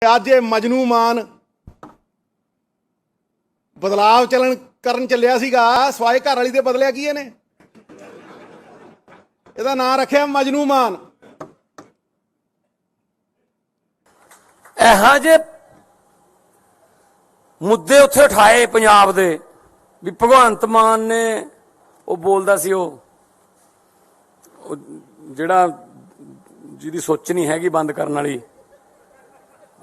ਅੱਜ ਇਹ ਮਜਨੂ ਮਾਨ ਬਦਲਾਵ ਕਰਨ ਚੱਲਿਆ ਸੀਗਾ। ਸਵਾਏ ਘਰ ਵਾਲੀ ਦੇ ਬਦਲਿਆ ਕੀ ਇਹਨੇ? ਇਹਦਾ ਨਾਂ ਰੱਖਿਆ ਮਜਨੂ ਮਾਨ। ਇਹੋ ਜਿਹੇ ਮੁੱਦੇ ਉੱਥੇ ਉਠਾਏ ਪੰਜਾਬ ਦੇ ਵੀ ਭਗਵੰਤ ਮਾਨ ਨੇ ਉਹ ਬੋਲਦਾ ਸੀ ਉਹ ਜਿਹੜਾ ਜਿਹਦੀ ਸੋਚ ਨਹੀਂ ਹੈਗੀ ਬੰਦ ਕਰਨ ਵਾਲੀ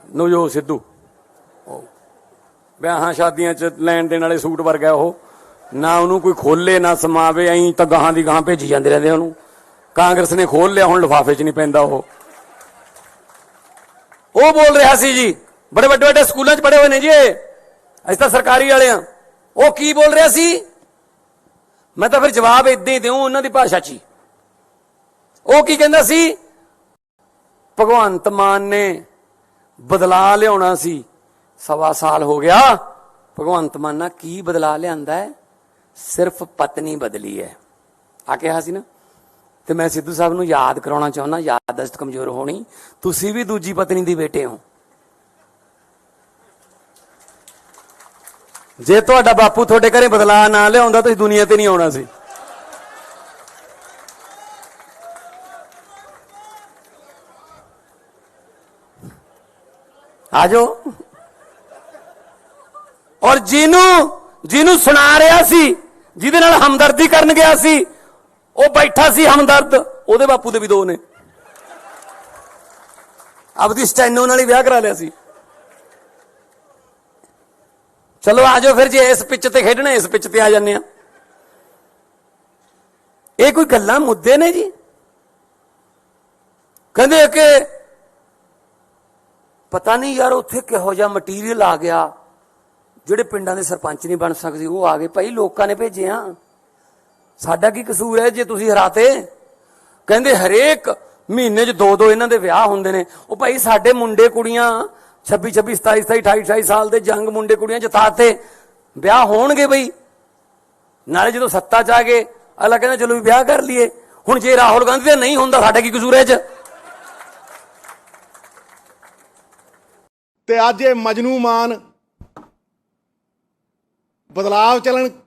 ਨਵਜੋਤ ਸਿੱਧੂ, ਵਿਆਹਾਂ ਸ਼ਾਦੀਆਂ 'ਚ ਲੈਣ ਦੇਣ ਵਾਲੇ ਸੂਟ ਵਰਗਾ ਉਹ, ਨਾ ਉਹਨੂੰ ਕੋਈ ਖੋਲੇ ਨਾ ਸਮਾਵੇ, ਐਂ ਤਾਂ ਗਾਹਾਂ ਦੀ ਗਾਹਾਂ ਭੇਜੀ ਜਾਂਦੇ ਰਹਿੰਦੇ ਉਹਨੂੰ। ਕਾਂਗਰਸ ਨੇ ਖੋਲ ਲਿਆ, ਹੁਣ ਲਿਫਾਫੇ 'ਚ ਨਹੀਂ ਪੈਂਦਾ ਉਹ ਬੋਲ ਰਿਹਾ ਸੀ ਜੀ। ਬੜੇ ਵੱਡੇ ਵੱਡੇ ਸਕੂਲਾਂ 'ਚ ਪੜ੍ਹੇ ਹੋਏ ਨੇ ਜੀ, ਅਸੀਂ ਤਾਂ ਸਰਕਾਰੀ ਵਾਲੇ ਆ। ਉਹ ਕੀ ਬੋਲ ਰਿਹਾ ਸੀ? ਮੈਂ ਤਾਂ ਫਿਰ ਜਵਾਬ ਏਦਾਂ ਹੀ ਦਿਉ ਉਹਨਾਂ ਦੀ ਭਾਸ਼ਾ 'ਚ ਹੀ। ਉਹ ਕੀ ਕਹਿੰਦਾ ਸੀ? ਭਗਵੰਤ ਮਾਨ ਨੇ ਬਦਲਾ ਲਿਆਉਣਾ ਸੀ, 1.25 ਸਾਲ ਹੋ ਗਿਆ। ਭਗਵੰਤ ਮਾਨ ਨਾਲ ਕੀ ਬਦਲਾ ਲਿਆਂਦਾ ਹੈ? ਸਿਰਫ ਪਤਨੀ ਬਦਲੀ ਹੈ ਆ ਕਿਹਾ ਸੀ ਨਾ। ਤੇ ਮੈਂ ਸਿੱਧੂ ਸਾਹਿਬ ਨੂੰ ਯਾਦ ਕਰਾਉਣਾ ਚਾਹੁੰਦਾ, ਯਾਦਦਾਸ਼ਤ ਕਮਜ਼ੋਰ ਹੋਣੀ, ਤੁਸੀਂ ਵੀ ਦੂਜੀ ਪਤਨੀ ਦੀ ਬੇਟੇ ਹੋ। ਜੇ ਤੁਹਾਡਾ ਬਾਪੂ ਤੁਹਾਡੇ ਘਰੇ ਬਦਲਾ ਨਾ ਲਿਆਉਂਦਾ ਤੁਸੀਂ ਦੁਨੀਆ ਤੇ ਨਹੀਂ ਆਉਣਾ ਸੀ। ਆਜੋ। ਔਰ ਜਿਹਨੂੰ ਸੁਣਾ ਰਿਹਾ ਸੀ, ਜਿਹਦੇ ਨਾਲ ਹਮਦਰਦੀ ਕਰਨ ਗਿਆ ਸੀ, ਉਹ ਬੈਠਾ ਸੀ ਹਮਦਰਦ। ਉਹਦੇ ਬਾਪੂ ਦੇ ਵੀ ਦੋ ਨੇ। ਆਪਦੀ ਸਟੈਨੋ ਨਾਲ ਹੀ ਵਿਆਹ ਕਰਾ ਲਿਆ ਸੀ। ਚਲੋ ਆਜੋ ਫਿਰ, ਜੇ ਇਸ ਪਿੱਚ ਤੇ ਖੇਡਣਾ ਇਸ ਪਿੱਚ ਤੇ ਆ ਜਾਂਦੇ ਆ। ਇਹ ਕੋਈ ਗੱਲਾਂ ਮੁੱਦੇ ਨੇ ਜੀ? ਕਹਿੰਦੇ ਕਿ ਪਤਾ ਨਹੀਂ ਯਾਰ ਉੱਥੇ ਕਿਹੋ ਜਿਹਾ ਮਟੀਰੀਅਲ ਆ ਗਿਆ, ਜਿਹੜੇ ਪਿੰਡਾਂ ਦੇ ਸਰਪੰਚ ਨਹੀਂ ਬਣ ਸਕਦੇ ਉਹ ਆ ਗਏ। ਭਾਈ ਲੋਕਾਂ ਨੇ ਭੇਜੇ ਆ, ਸਾਡਾ ਕੀ ਕਸੂਰ ਹੈ ਜੇ ਤੁਸੀਂ ਹਰਾਤੇ? ਕਹਿੰਦੇ ਹਰੇਕ ਮਹੀਨੇ 'ਚ 2-2 ਇਹਨਾਂ ਦੇ ਵਿਆਹ ਹੁੰਦੇ ਨੇ। ਉਹ ਭਾਈ ਸਾਡੇ ਮੁੰਡੇ ਕੁੜੀਆਂ 26, 27, 28, 28 ਸਾਲ ਦੇ ਜੰਗ ਮੁੰਡੇ ਕੁੜੀਆਂ ਜਿਤਾਤੇ, ਵਿਆਹ ਹੋਣਗੇ ਬਈ। ਨਾਲੇ ਜਦੋਂ ਸੱਤਾ 'ਚ ਆ ਗਏ ਅਗਲਾ ਕਹਿੰਦਾ ਚਲੋ ਵੀ ਵਿਆਹ ਕਰ ਲਈਏ। ਹੁਣ ਜੇ ਰਾਹੁਲ ਗਾਂਧੀ ਦਾ ਨਹੀਂ ਹੁੰਦਾ ਸਾਡਾ ਕੀ ਕਸੂਰ ਹੈ ਇਹ 'ਚ? ਤੇ ਅੱਜ ਇਹ ਮਜਨੂ ਮਾਨ ਬਦਲਾਵ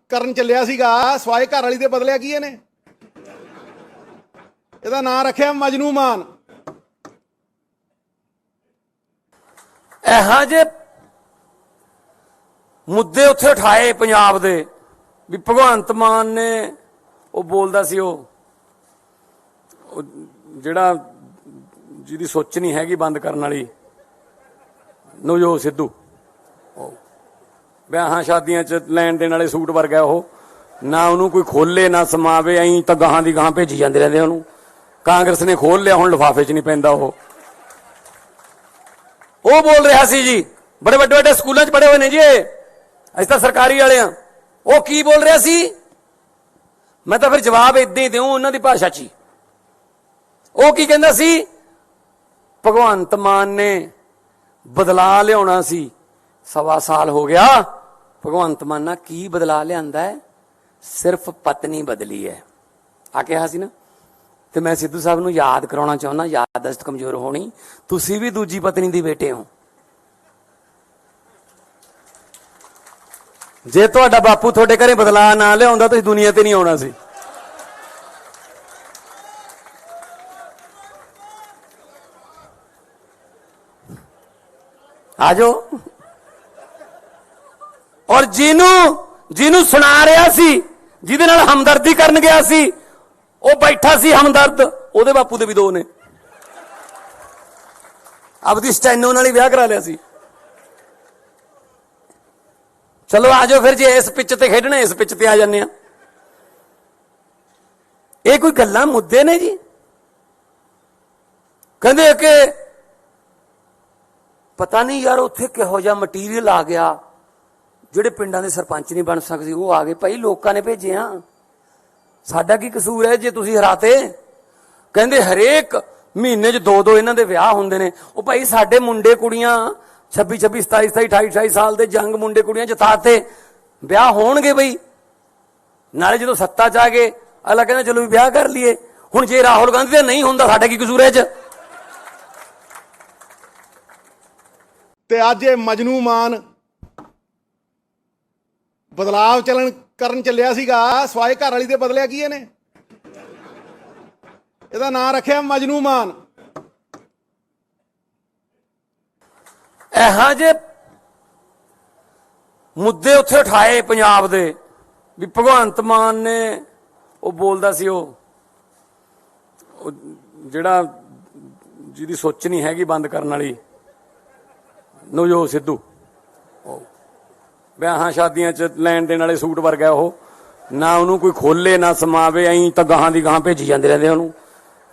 ਕਰਨ ਚੱਲਿਆ ਸੀਗਾ। ਸਵਾਏ ਘਰ ਵਾਲੀ ਦੇ ਬਦਲਿਆ ਕੀ ਇਹਨੇ? ਇਹਦਾ ਨਾਂ ਰੱਖਿਆ ਮਜਨੂ ਮਾਨ। ਇਹੋ ਜਿਹੇ ਮੁੱਦੇ ਉੱਥੇ ਉਠਾਏ ਪੰਜਾਬ ਦੇ ਵੀ ਭਗਵੰਤ ਮਾਨ ਨੇ ਉਹ ਬੋਲਦਾ ਸੀ ਉਹ ਜਿਹੜਾ ਜਿਹਦੀ ਸੋਚ ਨਹੀਂ ਹੈਗੀ ਬੰਦ ਕਰਨ ਵਾਲੀ ਨਵਜੋਤ ਸਿੱਧੂ, ਵਿਆਹਾਂ ਸ਼ਾਦੀਆਂ 'ਚ ਲੈਣ ਦੇਣ ਵਾਲੇ ਸੂਟ ਵਰਗਾ ਉਹ, ਨਾ ਉਹਨੂੰ ਕੋਈ ਖੋਲੇ ਨਾ ਸਮਾਵੇ, ਐਂ ਤਾਂ ਗਾਹਾਂ ਦੀ ਗਾਹਾਂ ਭੇਜੀ ਜਾਂਦੇ ਰਹਿੰਦੇ ਉਹਨੂੰ। ਕਾਂਗਰਸ ਨੇ ਖੋਲ ਲਿਆ, ਹੁਣ ਲਿਫਾਫੇ 'ਚ ਨਹੀਂ ਪੈਂਦਾ ਉਹ ਬੋਲ ਰਿਹਾ ਸੀ ਜੀ। ਬੜੇ ਵੱਡੇ ਵੱਡੇ ਸਕੂਲਾਂ 'ਚ ਪੜ੍ਹੇ ਹੋਏ ਨੇ ਜੀ, ਅਸੀਂ ਤਾਂ ਸਰਕਾਰੀ ਵਾਲੇ ਆ। ਉਹ ਕੀ ਬੋਲ ਰਿਹਾ ਸੀ? ਮੈਂ ਤਾਂ ਫਿਰ ਜਵਾਬ ਏਦਾਂ ਹੀ ਦਿਉ ਉਹਨਾਂ ਦੀ ਭਾਸ਼ਾ 'ਚ ਹੀ। ਉਹ ਕੀ ਕਹਿੰਦਾ ਸੀ? ਭਗਵੰਤ ਮਾਨ ਨੇ ਬਦਲਾ ਲਿਆਉਣਾ ਸੀ, 1.25 ਸਾਲ ਹੋ ਗਿਆ। ਭਗਵੰਤ ਮਾਨ ਨਾਲ ਕੀ ਬਦਲਾ ਲਿਆਂਦਾ ਹੈ? ਸਿਰਫ ਪਤਨੀ ਬਦਲੀ ਹੈ ਆ ਕਿਹਾ ਸੀ ਨਾ। ਤੇ ਮੈਂ ਸਿੱਧੂ ਸਾਹਿਬ ਨੂੰ ਯਾਦ ਕਰਾਉਣਾ ਚਾਹੁੰਦਾ, ਯਾਦਦਾਸ਼ਤ ਕਮਜ਼ੋਰ ਹੋਣੀ, ਤੁਸੀਂ ਵੀ ਦੂਜੀ ਪਤਨੀ ਦੀ ਬੇਟੇ ਹੋ। ਜੇ ਤੁਹਾਡਾ ਬਾਪੂ ਤੁਹਾਡੇ ਘਰੇ ਬਦਲਾ ਨਾ ਲਿਆਉਂਦਾ ਤੁਸੀਂ ਦੁਨੀਆ ਤੇ ਨਹੀਂ ਆਉਣਾ ਸੀ। ਆਜੋ। ਔਰ ਜਿਹਨੂੰ ਸੁਣਾ ਰਿਹਾ ਸੀ, ਜਿਹਦੇ ਨਾਲ ਹਮਦਰਦੀ ਕਰਨ ਗਿਆ ਸੀ, ਉਹ ਬੈਠਾ ਸੀ ਹਮਦਰਦ। ਉਹਦੇ ਬਾਪੂ ਦੇ ਵੀ ਦੋ ਨੇ। ਆਪਦੀ ਸਟੈਨੋ ਨਾਲ ਹੀ ਵਿਆਹ ਕਰਾ ਲਿਆ ਸੀ। ਚਲੋ ਆਜੋ ਫਿਰ, ਜੇ ਇਸ ਪਿੱਚ ਤੇ ਖੇਡਣਾ ਇਸ ਪਿੱਚ ਤੇ ਆ ਜਾਂਦੇ ਆ। ਇਹ ਕੋਈ ਗੱਲਾਂ ਮੁੱਦੇ ਨੇ ਜੀ? ਕਹਿੰਦੇ ਕਿ ਪਤਾ ਨਹੀਂ ਯਾਰ ਉੱਥੇ ਕਿਹੋ ਜਿਹਾ ਮਟੀਰੀਅਲ ਆ ਗਿਆ, ਜਿਹੜੇ ਪਿੰਡਾਂ ਦੇ ਸਰਪੰਚ ਨਹੀਂ ਬਣ ਸਕਦੇ ਉਹ ਆ ਗਏ। ਭਾਈ ਲੋਕਾਂ ਨੇ ਭੇਜੇ ਆ, ਸਾਡਾ ਕੀ ਕਸੂਰ ਹੈ ਜੇ ਤੁਸੀਂ ਹਰਾਤੇ? ਕਹਿੰਦੇ ਹਰੇਕ ਮਹੀਨੇ 'ਚ 2-2 ਇਹਨਾਂ ਦੇ ਵਿਆਹ ਹੁੰਦੇ ਨੇ। ਉਹ ਭਾਈ ਸਾਡੇ ਮੁੰਡੇ ਕੁੜੀਆਂ 26, 27, 27, 28, 28 ਸਾਲ ਦੇ ਜੰਗ ਮੁੰਡੇ ਕੁੜੀਆਂ ਜਿਤਾਤੇ, ਵਿਆਹ ਹੋਣਗੇ ਬਈ। ਨਾਲੇ ਜਦੋਂ ਸੱਤਾ 'ਚ ਆ ਗਏ ਅਗਲਾ ਕਹਿੰਦਾ ਚਲੋ ਵੀ ਵਿਆਹ ਕਰ ਲਈਏ। ਹੁਣ ਜੇ ਰਾਹੁਲ ਗਾਂਧੀ ਦਾ ਨਹੀਂ ਹੁੰਦਾ ਸਾਡਾ ਕੀ ਕਸੂਰ ਹੈ ਇਹ 'ਚ? ਤੇ ਅੱਜ ਇਹ ਮਜਨੂ ਮਾਨ ਬਦਲਾਵ ਕਰਨ ਚੱਲਿਆ ਸੀਗਾ, ਸਵਾਏ ਘਰ ਵਾਲੀ ਦੇ ਬਦਲਿਆ ਕੀ ਇਹਨੇ? ਇਹਦਾ ਨਾਂ ਰੱਖਿਆ ਮਜਨੂ ਮਾਨ। ਇਹੋ ਜਿਹੇ ਮੁੱਦੇ ਉੱਥੇ ਉਠਾਏ ਪੰਜਾਬ ਦੇ ਵੀ ਭਗਵੰਤ ਮਾਨ ਨੇ ਉਹ ਬੋਲਦਾ ਸੀ, ਉਹ ਜਿਹੜਾ ਜਿਹਦੀ ਸੋਚ ਨਹੀਂ ਹੈਗੀ ਬੰਦ ਕਰਨ ਵਾਲੀ, ਨਵਜੋਤ ਸਿੱਧੂ, ਵਿਆਹਾਂ ਸ਼ਾਦੀਆਂ 'ਚ ਲੈਣ ਦੇਣ ਵਾਲੇ ਸੂਟ ਵਰਗਾ ਉਹ, ਨਾ ਉਹਨੂੰ ਕੋਈ ਖੋਲੇ ਨਾ ਸਮਾਵੇ, ਐਂ ਤਾਂ ਗਾਹਾਂ ਦੀ ਗਾਹਾਂ ਭੇਜੀ ਜਾਂਦੇ ਰਹਿੰਦੇ ਉਹਨੂੰ।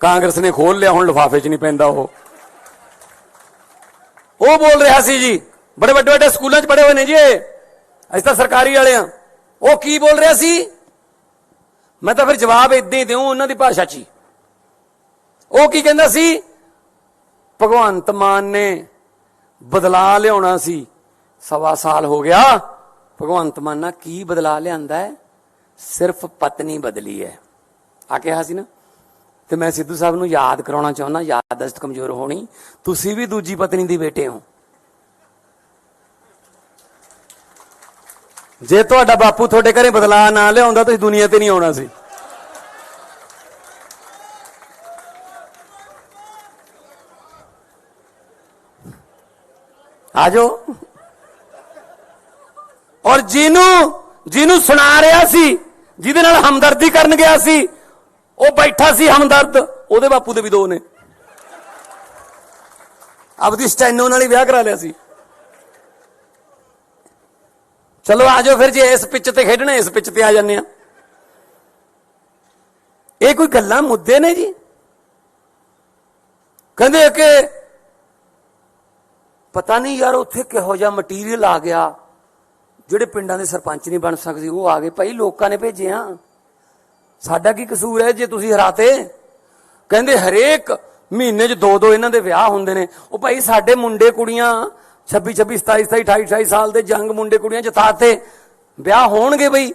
ਕਾਂਗਰਸ ਨੇ ਖੋਲ ਲਿਆ, ਹੁਣ ਲਿਫਾਫੇ 'ਚ ਨਹੀਂ ਪੈਂਦਾ ਉਹ ਬੋਲ ਰਿਹਾ ਸੀ ਜੀ, ਬੜੇ ਵੱਡੇ ਵੱਡੇ ਸਕੂਲਾਂ 'ਚ ਪੜ੍ਹੇ ਹੋਏ ਨੇ ਜੀ, ਅਸੀਂ ਤਾਂ ਸਰਕਾਰੀ ਵਾਲੇ ਆ। ਉਹ ਕੀ ਬੋਲ ਰਿਹਾ ਸੀ? ਮੈਂ ਤਾਂ ਫਿਰ ਜਵਾਬ ਇਦਾਂ ਹੀ ਦਿਉ ਉਹਨਾਂ ਦੀ ਭਾਸ਼ਾ 'ਚ ਹੀ। ਉਹ ਕੀ ਕਹਿੰਦਾ ਸੀ? ਭਗਵੰਤ ਮਾਨ ਨੇ ਬਦਲਾ ਲਿਆਉਣਾ ਸੀ, 1.25 ਸਾਲ ਹੋ ਗਿਆ। ਭਗਵੰਤ ਮਾਨ ਨਾਲ ਕੀ ਬਦਲਾ ਲਿਆਂਦਾ ਹੈ? ਸਿਰਫ ਪਤਨੀ ਬਦਲੀ ਹੈ ਆ ਕਿਹਾ ਸੀ ਨਾ। ਤੇ ਮੈਂ ਸਿੱਧੂ ਸਾਹਿਬ ਨੂੰ ਯਾਦ ਕਰਾਉਣਾ ਚਾਹੁੰਦਾ, ਯਾਦਦਾਸ਼ਤ ਕਮਜ਼ੋਰ ਹੋਣੀ, ਤੁਸੀਂ ਵੀ ਦੂਜੀ ਪਤਨੀ ਦੀ ਬੇਟੇ ਹੋ। ਜੇ ਤੁਹਾਡਾ ਬਾਪੂ ਤੁਹਾਡੇ ਘਰੇ ਬਦਲਾ ਨਾ ਲਿਆਉਂਦਾ ਤੁਸੀਂ ਦੁਨੀਆ ਤੇ ਨਹੀਂ ਆਉਣਾ ਸੀ। ਆ ਜਾਓ। ਔਰ ਜਿਹਨੂੰ ਸੁਣਾ ਰਿਹਾ ਸੀ, ਜਿਹਦੇ ਨਾਲ ਹਮਦਰਦੀ ਕਰਨ ਗਿਆ ਸੀ, ਉਹ ਬੈਠਾ ਸੀ ਹਮਦਰਦ, ਉਹਦੇ ਬਾਪੂ ਦੇ ਵੀ 2 ਨੇ। ਆਪਦੀ ਸਟੈਨੋ ਨਾਲ ਹੀ ਵਿਆਹ ਕਰਾ ਲਿਆ ਸੀ। ਚਲੋ ਆ ਜਾਓ ਫਿਰ, ਜੇ ਇਸ ਪਿੱਚ ਤੇ ਖੇਡਣਾ ਇਸ ਪਿੱਚ ਤੇ ਆ ਜਾਂਦੇ ਆ। ਇਹ ਕੋਈ ਗੱਲਾਂ ਮੁੱਦੇ ਨੇ ਜੀ? ਕਹਿੰਦੇ ਕਿ ਪਤਾ ਨਹੀਂ ਯਾਰ ਉੱਥੇ ਕਿਹੋ ਜਿਹਾ ਮਟੀਰੀਅਲ ਆ ਗਿਆ, ਜਿਹੜੇ ਪਿੰਡਾਂ ਦੇ ਸਰਪੰਚ ਨਹੀਂ ਬਣ ਸਕਦੇ ਉਹ ਆ ਗਏ। ਭਾਈ ਲੋਕਾਂ ਨੇ ਭੇਜੇ ਆ, ਸਾਡਾ ਕੀ ਕਸੂਰ ਹੈ ਜੇ ਤੁਸੀਂ ਹਰਾਤੇ? ਕਹਿੰਦੇ ਹਰੇਕ ਮਹੀਨੇ 'ਚ 2-2 ਇਹਨਾਂ ਦੇ ਵਿਆਹ ਹੁੰਦੇ ਨੇ। ਉਹ ਭਾਈ ਸਾਡੇ ਮੁੰਡੇ ਕੁੜੀਆਂ 26, 27, 28, 28 ਸਾਲ ਦੇ ਜੰਗ ਮੁੰਡੇ ਕੁੜੀਆਂ ਜਿਤਾਤੇ, ਵਿਆਹ ਹੋਣਗੇ ਬਈ।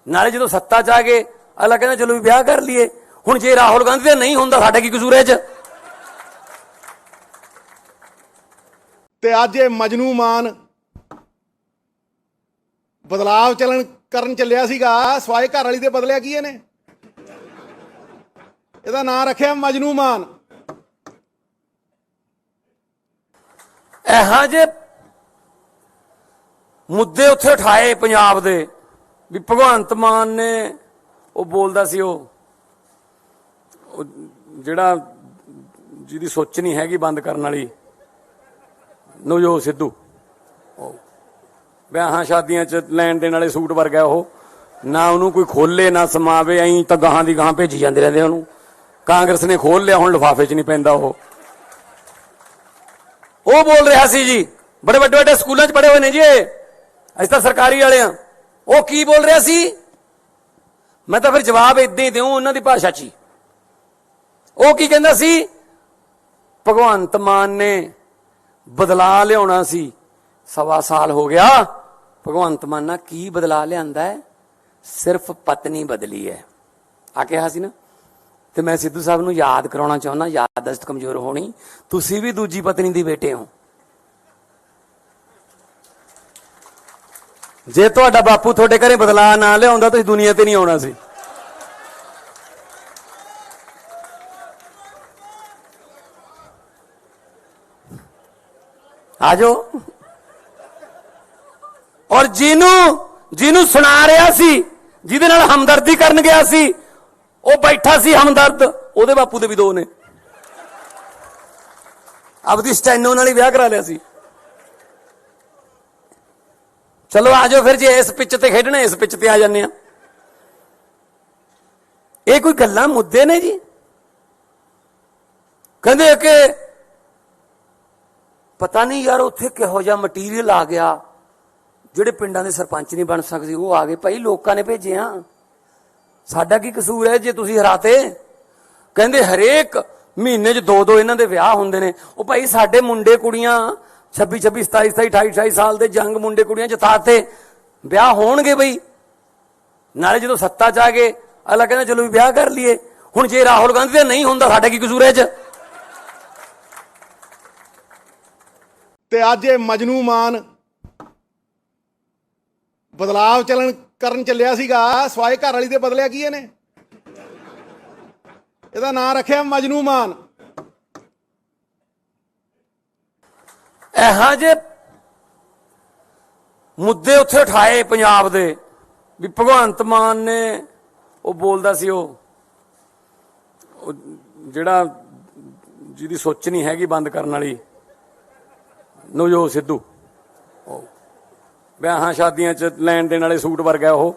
ਨਾਲੇ ਜਦੋਂ ਸੱਤਾ 'ਚ ਆ ਗਏ ਅਗਲਾ ਕਹਿੰਦਾ ਚਲੋ ਵੀ ਵਿਆਹ ਕਰ ਲਈਏ। ਹੁਣ ਜੇ ਰਾਹੁਲ ਗਾਂਧੀ ਦਾ ਨਹੀਂ ਹੁੰਦਾ, ਸਾਡਾ ਕੀ ਕਸੂਰ ਹੈ ਇਹ 'ਚ? ਤੇ ਅੱਜ ਇਹ ਮਜਨੂ ਮਾਨ ਬਦਲਾਵ ਕਰਨ ਚੱਲਿਆ ਸੀਗਾ, ਸਵਾਏ ਘਰ ਵਾਲੀ ਦੇ ਬਦਲਿਆ ਕੀ ਇਹਨੇ? ਇਹਦਾ ਨਾਂ ਰੱਖਿਆ ਮਜਨੂ ਮਾਨ। ਇਹੋ ਜਿਹੇ ਮੁੱਦੇ ਉੱਥੇ ਉਠਾਏ ਪੰਜਾਬ ਦੇ ਵੀ ਭਗਵੰਤ ਮਾਨ ਨੇ ਉਹ ਬੋਲਦਾ ਸੀ, ਉਹ ਜਿਹੜਾ ਜਿਹਦੀ ਸੋਚ ਨਹੀਂ ਹੈਗੀ ਬੰਦ ਕਰਨ ਵਾਲੀ, ਨਵਜੋਤ ਸਿੱਧੂ, ਵਿਆਹਾਂ ਸ਼ਾਦੀਆਂ 'ਚ ਲੈਣ ਦੇਣ ਵਾਲੇ ਸੂਟ ਵਰਗਾ ਉਹ, ਨਾ ਉਹਨੂੰ ਕੋਈ ਖੋਲੇ ਨਾ ਸਮਾਵੇ, ਐਂ ਤਾਂ ਗਾਹਾਂ ਦੀ ਗਾਹਾਂ ਭੇਜੀ ਜਾਂਦੇ ਰਹਿੰਦੇ ਉਹਨੂੰ। ਕਾਂਗਰਸ ਨੇ ਖੋਲ ਲਿਆ, ਹੁਣ ਲਿਫਾਫੇ 'ਚ ਨਹੀਂ ਪੈਂਦਾ ਉਹ ਬੋਲ ਰਿਹਾ ਸੀ ਜੀ, ਬੜੇ ਵੱਡੇ ਵੱਡੇ ਸਕੂਲਾਂ 'ਚ ਪੜ੍ਹੇ ਹੋਏ ਨੇ ਜੀ, ਅਸੀਂ ਤਾਂ ਸਰਕਾਰੀ ਵਾਲੇ ਆ। ਉਹ ਕੀ ਬੋਲ ਰਿਹਾ ਸੀ? ਮੈਂ ਤਾਂ ਫਿਰ ਜਵਾਬ ਇਦਾਂ ਹੀ ਦਿਉ ਉਹਨਾਂ ਦੀ ਭਾਸ਼ਾ 'ਚ ਹੀ। ਉਹ ਕੀ ਕਹਿੰਦਾ ਸੀ? ਭਗਵੰਤ ਮਾਨ ਨੇ ਬਦਲਾ ਲਿਆਉਣਾ ਸੀ, 1.25 ਸਾਲ ਹੋ ਗਿਆ। ਭਗਵੰਤ ਮਾਨ ਨਾਲ ਕੀ ਬਦਲਾ ਲਿਆਂਦਾ ਹੈ? ਸਿਰਫ ਪਤਨੀ ਬਦਲੀ ਹੈ ਆ ਕਿਹਾ ਸੀ ਨਾ। ਤੇ ਮੈਂ ਸਿੱਧੂ ਸਾਹਿਬ ਨੂੰ ਯਾਦ ਕਰਾਉਣਾ ਚਾਹੁੰਦਾ, ਯਾਦਦਾਸ਼ਤ ਕਮਜ਼ੋਰ ਹੋਣੀ, ਤੁਸੀਂ ਵੀ ਦੂਜੀ ਪਤਨੀ ਦੀ ਬੇਟੇ ਹੋ। ਜੇ ਤੁਹਾਡਾ ਬਾਪੂ ਤੁਹਾਡੇ ਘਰੇ ਬਦਲਾ ਨਾ ਲਿਆਉਂਦਾ ਤੁਸੀਂ ਦੁਨੀਆ ਤੇ ਨਹੀਂ ਆਉਣਾ ਸੀ। ਆ ਜਾਓ। ਔਰ ਜਿਹਨੂੰ ਸੁਣਾ ਰਿਹਾ ਸੀ, ਜਿਹਦੇ ਨਾਲ ਹਮਦਰਦੀ ਕਰਨ ਗਿਆ ਸੀ, ਉਹ ਬੈਠਾ ਸੀ ਹਮਦਰਦ, ਉਹਦੇ ਬਾਪੂ ਦੇ ਵੀ 2 ਨੇ। ਆਪਦੀ ਸਟੈਨੋ ਨਾਲ ਹੀ ਵਿਆਹ ਕਰਾ ਲਿਆ ਸੀ। ਚਲੋ ਆ ਜਾਓ ਫਿਰ, ਜੇ ਇਸ ਪਿੱਚ ਤੇ ਖੇਡਣਾ ਇਸ ਪਿੱਚ ਤੇ ਆ ਜਾਂਦੇ ਆ। ਇਹ ਕੋਈ ਗੱਲਾਂ ਮੁੱਦੇ ਨੇ ਜੀ? ਕਹਿੰਦੇ ਕਿ ਪਤਾ ਨਹੀਂ ਯਾਰ ਉੱਥੇ ਕਿਹੋ ਜਿਹਾ ਮਟੀਰੀਅਲ ਆ ਗਿਆ, ਜਿਹੜੇ ਪਿੰਡਾਂ ਦੇ ਸਰਪੰਚ ਨਹੀਂ ਬਣ ਸਕਦੇ ਉਹ ਆ ਗਏ। ਭਾਈ ਲੋਕਾਂ ਨੇ ਭੇਜੇ ਆ, ਸਾਡਾ ਕੀ ਕਸੂਰ ਹੈ ਜੇ ਤੁਸੀਂ ਹਰਾਤੇ? ਕਹਿੰਦੇ ਹਰੇਕ ਮਹੀਨੇ 'ਚ 2-2 ਇਹਨਾਂ ਦੇ ਵਿਆਹ ਹੁੰਦੇ ਨੇ। ਉਹ ਭਾਈ ਸਾਡੇ ਮੁੰਡੇ ਕੁੜੀਆਂ 26, 27, 28, 28 ਸਾਲ ਦੇ ਜੰਗ ਮੁੰਡੇ ਕੁੜੀਆਂ ਜਿਤਾਤੇ, ਵਿਆਹ ਹੋਣਗੇ ਬਈ। ਨਾਲੇ ਜਦੋਂ ਸੱਤਾ 'ਚ ਆ ਗਏ ਅਗਲਾ ਕਹਿੰਦਾ ਚਲੋ ਵੀ ਵਿਆਹ ਕਰ ਲਈਏ। ਹੁਣ ਜੇ ਰਾਹੁਲ ਗਾਂਧੀ ਦਾ ਨਹੀਂ ਹੁੰਦਾ, ਸਾਡਾ ਕੀ ਕਸੂਰ ਹੈ ਇਹ 'ਚ? ਤੇ ਅੱਜ ਇਹ ਮਜਨੂ ਮਾਨ ਬਦਲਾਵ ਕਰਨ ਚੱਲਿਆ ਸੀਗਾ, ਸਵਾਏ ਘਰ ਵਾਲੀ ਦੇ ਬਦਲਿਆ ਕੀ ਇਹਨੇ? ਇਹਦਾ ਨਾਂ ਰੱਖਿਆ ਮਜਨੂ ਮਾਨ। ਇਹੋ ਜਿਹੇ ਮੁੱਦੇ ਉੱਥੇ ਉਠਾਏ ਪੰਜਾਬ ਦੇ ਵੀ ਭਗਵੰਤ ਮਾਨ ਨੇ ਉਹ ਬੋਲਦਾ ਸੀ, ਉਹ ਜਿਹੜਾ ਜਿਹਦੀ ਸੋਚ ਨਹੀਂ ਹੈਗੀ ਬੰਦ ਕਰਨ ਵਾਲੀ, ਨਵਜੋਤ ਸਿੱਧੂ, ਵਿਆਹਾਂ ਸ਼ਾਦੀਆਂ 'ਚ ਲੈਣ ਦੇਣ ਵਾਲੇ ਸੂਟ ਵਰਗਾ ਉਹ,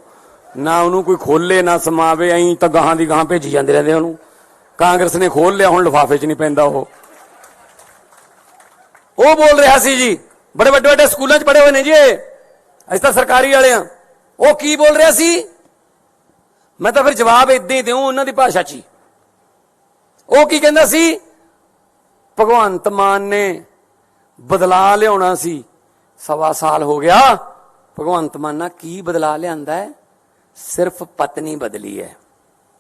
ਨਾ ਉਹਨੂੰ ਕੋਈ ਖੋਲੇ ਨਾ ਸਮਾਵੇ, ਐਂ ਤਾਂ ਗਾਹਾਂ ਦੀ ਗਾਹਾਂ ਭੇਜੀ ਜਾਂਦੇ ਰਹਿੰਦੇ ਉਹਨੂੰ। ਕਾਂਗਰਸ ਨੇ ਖੋਲ ਲਿਆ, ਹੁਣ ਲਿਫਾਫੇ 'ਚ ਨਹੀਂ ਪੈਂਦਾ ਉਹ ਬੋਲ ਰਿਹਾ ਸੀ ਜੀ, ਬੜੇ ਵੱਡੇ ਵੱਡੇ ਸਕੂਲਾਂ 'ਚ ਪੜ੍ਹੇ ਹੋਏ ਨੇ ਜੀ, ਅਸੀਂ ਤਾਂ ਸਰਕਾਰੀ ਵਾਲੇ ਆ। ਉਹ ਕੀ ਬੋਲ ਰਿਹਾ ਸੀ? ਮੈਂ ਤਾਂ ਫਿਰ ਜਵਾਬ ਏਦਾਂ ਹੀ ਦਿਉ ਉਹਨਾਂ ਦੀ ਭਾਸ਼ਾ 'ਚ ਹੀ। ਉਹ ਕੀ ਕਹਿੰਦਾ ਸੀ? ਭਗਵੰਤ ਮਾਨ ਨੇ ਬਦਲਾ ਲਿਆਉਣਾ ਸੀ, 1.25 ਸਾਲ ਹੋ ਗਿਆ। ਭਗਵੰਤ ਮਾਨ ਨਾਲ ਕੀ ਬਦਲਾ ਲਿਆਂਦਾ ਹੈ? ਸਿਰਫ ਪਤਨੀ ਬਦਲੀ ਹੈ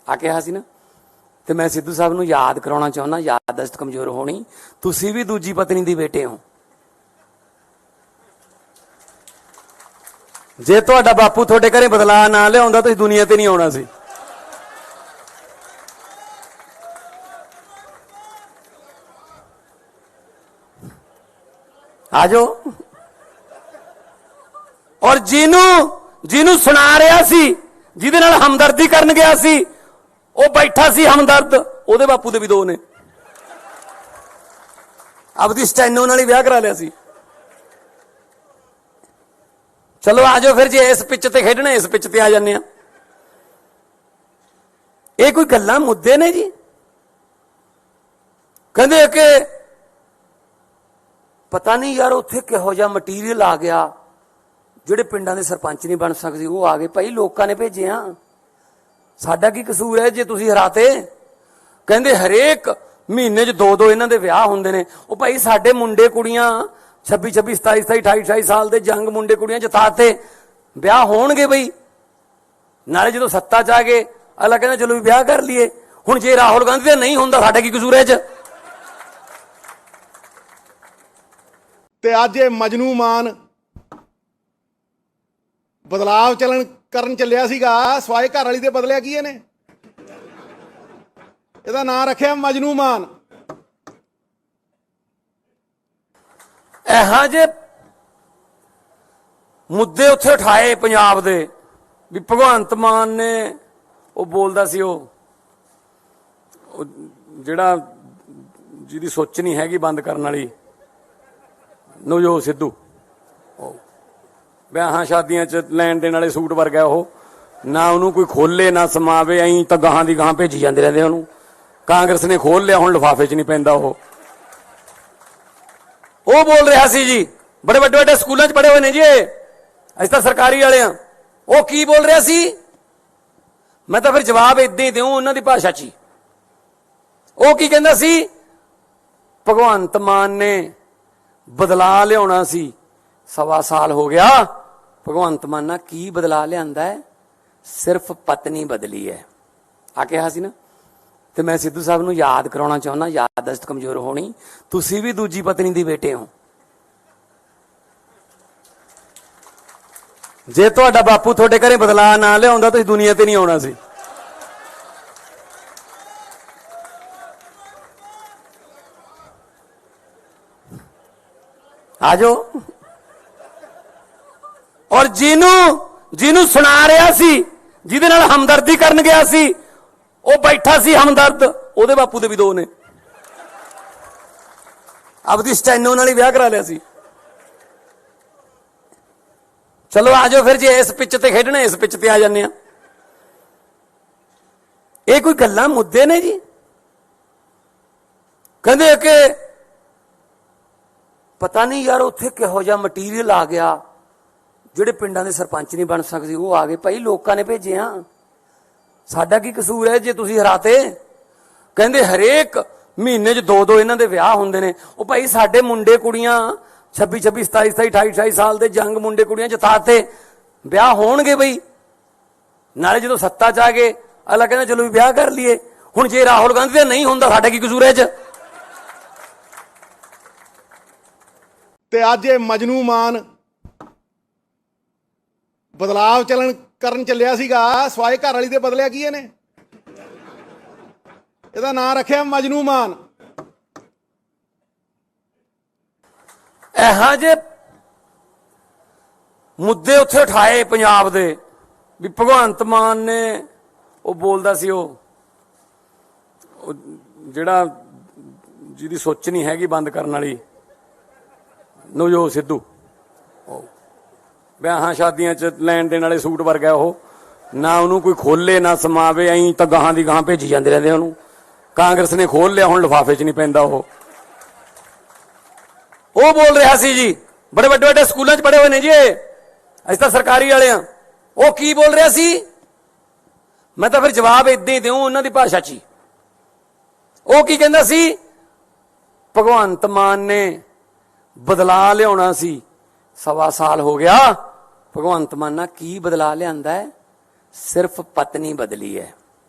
ਆ ਕਿਹਾ ਸੀ ਨਾ। ਤੇ ਮੈਂ ਸਿੱਧੂ ਸਾਹਿਬ ਨੂੰ ਯਾਦ ਕਰਾਉਣਾ ਚਾਹੁੰਦਾ, ਯਾਦਦਾਸ਼ਤ ਕਮਜ਼ੋਰ ਹੋਣੀ, ਤੁਸੀਂ ਵੀ ਦੂਜੀ ਪਤਨੀ ਦੇ ਬੇਟੇ ਹੋ। ਜੇ ਤੁਹਾਡਾ ਬਾਪੂ ਤੁਹਾਡੇ ਘਰੇ ਬਦਲਾ ਨਾ ਲਿਆਉਂਦਾ ਤੁਸੀਂ ਦੁਨੀਆ ਤੇ ਨਹੀਂ ਆਉਣਾ ਸੀ। ਆਜੋ। ਔਰ ਜਿਹਨੂੰ ਸੁਣਾ ਰਿਹਾ ਸੀ, ਜਿਹਦੇ ਨਾਲ ਹਮਦਰਦੀ ਕਰਨ ਗਿਆ ਸੀ, ਉਹ ਬੈਠਾ ਸੀ ਹਮਦਰਦ, ਉਹਦੇ ਬਾਪੂ ਦੇ ਵੀ 2 ਨੇ। ਆਪਦੀ ਸਟੈਨੋ ਨਾਲ ਹੀ ਵਿਆਹ ਕਰਾ ਲਿਆ ਸੀ। ਚਲੋ ਆਜੋ ਫਿਰ, ਜੇ ਇਸ ਪਿੱਚ ਤੇ ਖੇਡਣਾ ਇਸ ਪਿੱਚ ਤੇ ਆ ਜਾਂਦੇ ਆ। ਇਹ ਕੋਈ ਗੱਲਾਂ ਮੁੱਦੇ ਨੇ ਜੀ? ਕਹਿੰਦੇ ਕਿ ਪਤਾ ਨਹੀਂ ਯਾਰ ਉੱਥੇ ਕਿਹੋ ਜਿਹਾ ਮਟੀਰੀਅਲ ਆ ਗਿਆ, ਜਿਹੜੇ ਪਿੰਡਾਂ ਦੇ ਸਰਪੰਚ ਨਹੀਂ ਬਣ ਸਕਦੇ ਉਹ ਆ ਗਏ। ਭਾਈ ਲੋਕਾਂ ਨੇ ਭੇਜੇ ਆ, ਸਾਡਾ ਕੀ ਕਸੂਰ ਹੈ ਜੇ ਤੁਸੀਂ ਹਰਾਤੇ? ਕਹਿੰਦੇ ਹਰੇਕ ਮਹੀਨੇ 'ਚ 2-2 ਇਹਨਾਂ ਦੇ ਵਿਆਹ ਹੁੰਦੇ ਨੇ। ਉਹ ਭਾਈ ਸਾਡੇ ਮੁੰਡੇ ਕੁੜੀਆਂ 26, 27, 28, 28 ਸਾਲ ਦੇ ਜੰਗ ਮੁੰਡੇ ਕੁੜੀਆਂ ਜਿਤਾਤੇ, ਵਿਆਹ ਹੋਣਗੇ ਬਈ। ਨਾਲੇ ਜਦੋਂ ਸੱਤਾ 'ਚ ਆ ਗਏ ਅਗਲਾ ਕਹਿੰਦਾ ਚਲੋ ਵੀ ਵਿਆਹ ਕਰ ਲਈਏ। ਹੁਣ ਜੇ ਰਾਹੁਲ ਗਾਂਧੀ ਦਾ ਨਹੀਂ ਹੁੰਦਾ, ਸਾਡਾ ਕੀ ਕਸੂਰ ਹੈ ਇਹ 'ਚ? ਤੇ ਅੱਜ ਇਹ ਮਜਨੂ ਮਾਨ ਬਦਲਾਵ ਕਰਨ ਚੱਲਿਆ ਸੀਗਾ, ਸਵਾਏ ਘਰ ਵਾਲੀ ਦੇ ਬਦਲਿਆ ਕੀ ਇਹਨੇ? ਇਹਦਾ ਨਾਂ ਰੱਖਿਆ ਮਜਨੂ ਮਾਨ। ਇਹੋ ਜਿਹੇ ਮੁੱਦੇ ਉੱਥੇ ਉਠਾਏ ਪੰਜਾਬ ਦੇ ਵੀ ਭਗਵੰਤ ਮਾਨ ਨੇ ਉਹ ਬੋਲਦਾ ਸੀ, ਉਹ ਜਿਹੜਾ ਜਿਹਦੀ ਸੋਚ ਨਹੀਂ ਹੈਗੀ ਬੰਦ ਕਰਨ ਵਾਲੀ, ਨਵਜੋਤ ਸਿੱਧੂ, ਵਿਆਹਾਂ ਸ਼ਾਦੀਆਂ 'ਚ ਲੈਣ ਦੇਣ ਵਾਲੇ ਸੂਟ ਵਰਗਾ ਉਹ, ਨਾ ਉਹਨੂੰ ਕੋਈ ਖੋਲੇ ਨਾ ਸਮਾਵੇ, ਐਂ ਤਾਂ ਗਾਹਾਂ ਦੀ ਗਾਹਾਂ ਭੇਜੀ ਜਾਂਦੇ ਰਹਿੰਦੇ ਉਹਨੂੰ। ਕਾਂਗਰਸ ਨੇ ਖੋਲ ਲਿਆ, ਹੁਣ ਲਿਫਾਫੇ 'ਚ ਨਹੀਂ ਪੈਂਦਾ ਉਹ ਬੋਲ ਰਿਹਾ ਸੀ ਜੀ, ਬੜੇ ਵੱਡੇ ਵੱਡੇ ਸਕੂਲਾਂ 'ਚ ਪੜ੍ਹੇ ਹੋਏ ਨੇ ਜੀ, ਅਸੀਂ ਤਾਂ ਸਰਕਾਰੀ ਵਾਲੇ ਆ। ਉਹ ਕੀ ਬੋਲ ਰਿਹਾ ਸੀ? ਮੈਂ ਤਾਂ ਫਿਰ ਜਵਾਬ ਏਦਾਂ ਹੀ ਦਿਉ ਉਹਨਾਂ ਦੀ ਭਾਸ਼ਾ 'ਚ ਹੀ। ਉਹ ਕੀ ਕਹਿੰਦਾ ਸੀ? ਭਗਵੰਤ ਮਾਨ ਨੇ ਬਦਲਾ ਲਿਆਉਣਾ ਸੀ, 1.25 ਸਾਲ ਹੋ ਗਿਆ। ਭਗਵੰਤ ਮਾਨ ਨਾਲ ਕੀ ਬਦਲਾ ਲਿਆਂਦਾ ਹੈ? ਸਿਰਫ ਪਤਨੀ ਬਦਲੀ ਹੈ ਆ ਕਿਹਾ ਸੀ ਨਾ। ਤੇ ਮੈਂ ਸਿੱਧੂ ਸਾਹਿਬ ਨੂੰ ਯਾਦ ਕਰਾਉਣਾ ਚਾਹੁੰਦਾ, ਯਾਦਦਾਸ਼ਤ ਕਮਜ਼ੋਰ ਹੋਣੀ, ਤੁਸੀਂ ਵੀ ਦੂਜੀ ਪਤਨੀ ਦੇ ਬੇਟੇ ਹੋ। ਜੇ ਤੁਹਾਡਾ ਬਾਪੂ ਤੁਹਾਡੇ ਘਰੇ ਬਦਲਾ ਨਾ ਲਿਆਉਂਦਾ ਤੁਸੀਂ ਦੁਨੀਆ ਤੇ ਨਹੀਂ ਆਉਣਾ ਸੀ। ਆਜੋ। ਔਰ ਜਿਹਨੂੰ ਸੁਣਾ ਰਿਹਾ ਸੀ, ਜਿਹਦੇ ਨਾਲ ਹਮਦਰਦੀ ਕਰਨ ਗਿਆ ਸੀ, ਉਹ ਬੈਠਾ ਸੀ ਹਮਦਰਦ, ਉਹਦੇ ਬਾਪੂ ਦੇ ਵੀ 2 ਨੇ। ਆਪਦੀ ਸਟੈਨੋ ਨਾਲ ਹੀ ਵਿਆਹ ਕਰਾ ਲਿਆ ਸੀ। ਚਲੋ ਆਜੋ ਫਿਰ, ਜੇ ਇਸ ਪਿੱਚ ਤੇ ਖੇਡਣਾ ਇਸ ਪਿੱਚ ਤੇ ਆ ਜਾਂਦੇ ਆ। ਇਹ ਕੋਈ ਗੱਲਾਂ ਮੁੱਦੇ ਨੇ ਜੀ? ਕਹਿੰਦੇ ਕਿ ਪਤਾ ਨਹੀਂ ਯਾਰ ਉੱਥੇ ਕਿਹੋ ਜਿਹਾ ਮਟੀਰੀਅਲ ਆ ਗਿਆ, ਜਿਹੜੇ ਪਿੰਡਾਂ ਦੇ ਸਰਪੰਚ ਨਹੀਂ ਬਣ ਸਕਦੇ ਉਹ ਆ ਗਏ। ਭਾਈ ਲੋਕਾਂ ਨੇ ਭੇਜੇ ਆ, ਸਾਡਾ ਕੀ ਕਸੂਰ ਹੈ ਜੇ ਤੁਸੀਂ ਹਰਾਤੇ? ਕਹਿੰਦੇ ਹਰੇਕ ਮਹੀਨੇ 'ਚ 2-2 ਇਹਨਾਂ ਦੇ ਵਿਆਹ ਹੁੰਦੇ ਨੇ। ਉਹ ਭਾਈ ਸਾਡੇ ਮੁੰਡੇ ਕੁੜੀਆਂ 26, 27, 28, 28 ਸਾਲ ਦੇ ਜੰਗ ਮੁੰਡੇ ਕੁੜੀਆਂ ਜਿਤਾਤੇ, ਵਿਆਹ ਹੋਣਗੇ ਬਈ। ਨਾਲੇ ਜਦੋਂ ਸੱਤਾ 'ਚ ਆ ਗਏ ਅਗਲਾ ਕਹਿੰਦਾ ਚਲੋ ਵੀ ਵਿਆਹ ਕਰ ਲਈਏ। ਹੁਣ ਜੇ ਰਾਹੁਲ ਗਾਂਧੀ ਦਾ ਨਹੀਂ ਹੁੰਦਾ, ਸਾਡਾ ਕੀ ਕਸੂਰ ਹੈ ਇਹ 'ਚ? ਤੇ ਅੱਜ ਇਹ ਮਜਨੂ ਮਾਨ ਬਦਲਾਵ ਕਰਨ ਚੱਲਿਆ ਸੀਗਾ, ਸਵਾਏ ਘਰ ਵਾਲੀ ਦੇ ਬਦਲਿਆ ਕੀ ਇਹਨੇ? ਇਹਦਾ ਨਾਂ ਰੱਖਿਆ ਮਜਨੂ ਮਾਨ। ਇਹੋ ਜਿਹੇ ਮੁੱਦੇ ਉੱਥੇ ਉਠਾਏ ਪੰਜਾਬ ਦੇ ਵੀ ਭਗਵੰਤ ਮਾਨ ਨੇ, ਉਹ ਬੋਲਦਾ ਸੀ ਉਹ ਜਿਹੜਾ ਜਿਹਦੀ ਸੋਚ ਨਹੀਂ ਹੈਗੀ ਬੰਦ ਕਰਨ ਵਾਲੀ, ਨਵਜੋਤ ਸਿੱਧੂ, ਵਿਆਹਾਂ ਸ਼ਾਦੀਆਂ 'ਚ ਲੈਣ ਦੇਣ ਵਾਲੇ ਸੂਟ ਵਰਗਾ ਉਹ, ਨਾ ਉਹਨੂੰ ਕੋਈ ਖੋਲੇ ਨਾ ਸਮਾਵੇ, ਐਂ ਤਾਂ ਗਾਹਾਂ ਦੀ ਗਾਹਾਂ ਭੇਜੀ ਜਾਂਦੇ ਰਹਿੰਦੇ ਉਹਨੂੰ। ਕਾਂਗਰਸ ਨੇ ਖੋਲ ਲਿਆ, ਹੁਣ ਲਿਫਾਫੇ 'ਚ ਨਹੀਂ ਪੈਂਦਾ ਉਹ ਬੋਲ ਰਿਹਾ ਸੀ ਜੀ, ਬੜੇ ਵੱਡੇ ਵੱਡੇ ਸਕੂਲਾਂ 'ਚ ਪੜ੍ਹੇ ਹੋਏ ਨੇ ਜੀ, ਅਸੀਂ ਤਾਂ ਸਰਕਾਰੀ ਵਾਲੇ ਆ। ਉਹ ਕੀ ਬੋਲ ਰਿਹਾ ਸੀ? ਮੈਂ ਤਾਂ ਫਿਰ ਜਵਾਬ ਇਦਾਂ ਹੀ ਦਿਉ ਉਹਨਾਂ ਦੀ ਭਾਸ਼ਾ 'ਚ ਹੀ। ਉਹ ਕੀ ਕਹਿੰਦਾ ਸੀ? ਭਗਵੰਤ ਮਾਨ ਨੇ ਬਦਲਾ ਲਿਆਉਣਾ ਸੀ, 1.25 ਸਾਲ ਹੋ ਗਿਆ। ਭਗਵੰਤ ਮਾਨ ਨਾਲ ਕੀ ਬਦਲਾ ਲਿਆਂਦਾ ਹੈ? ਸਿਰਫ ਪਤਨੀ ਬਦਲੀ ਹੈ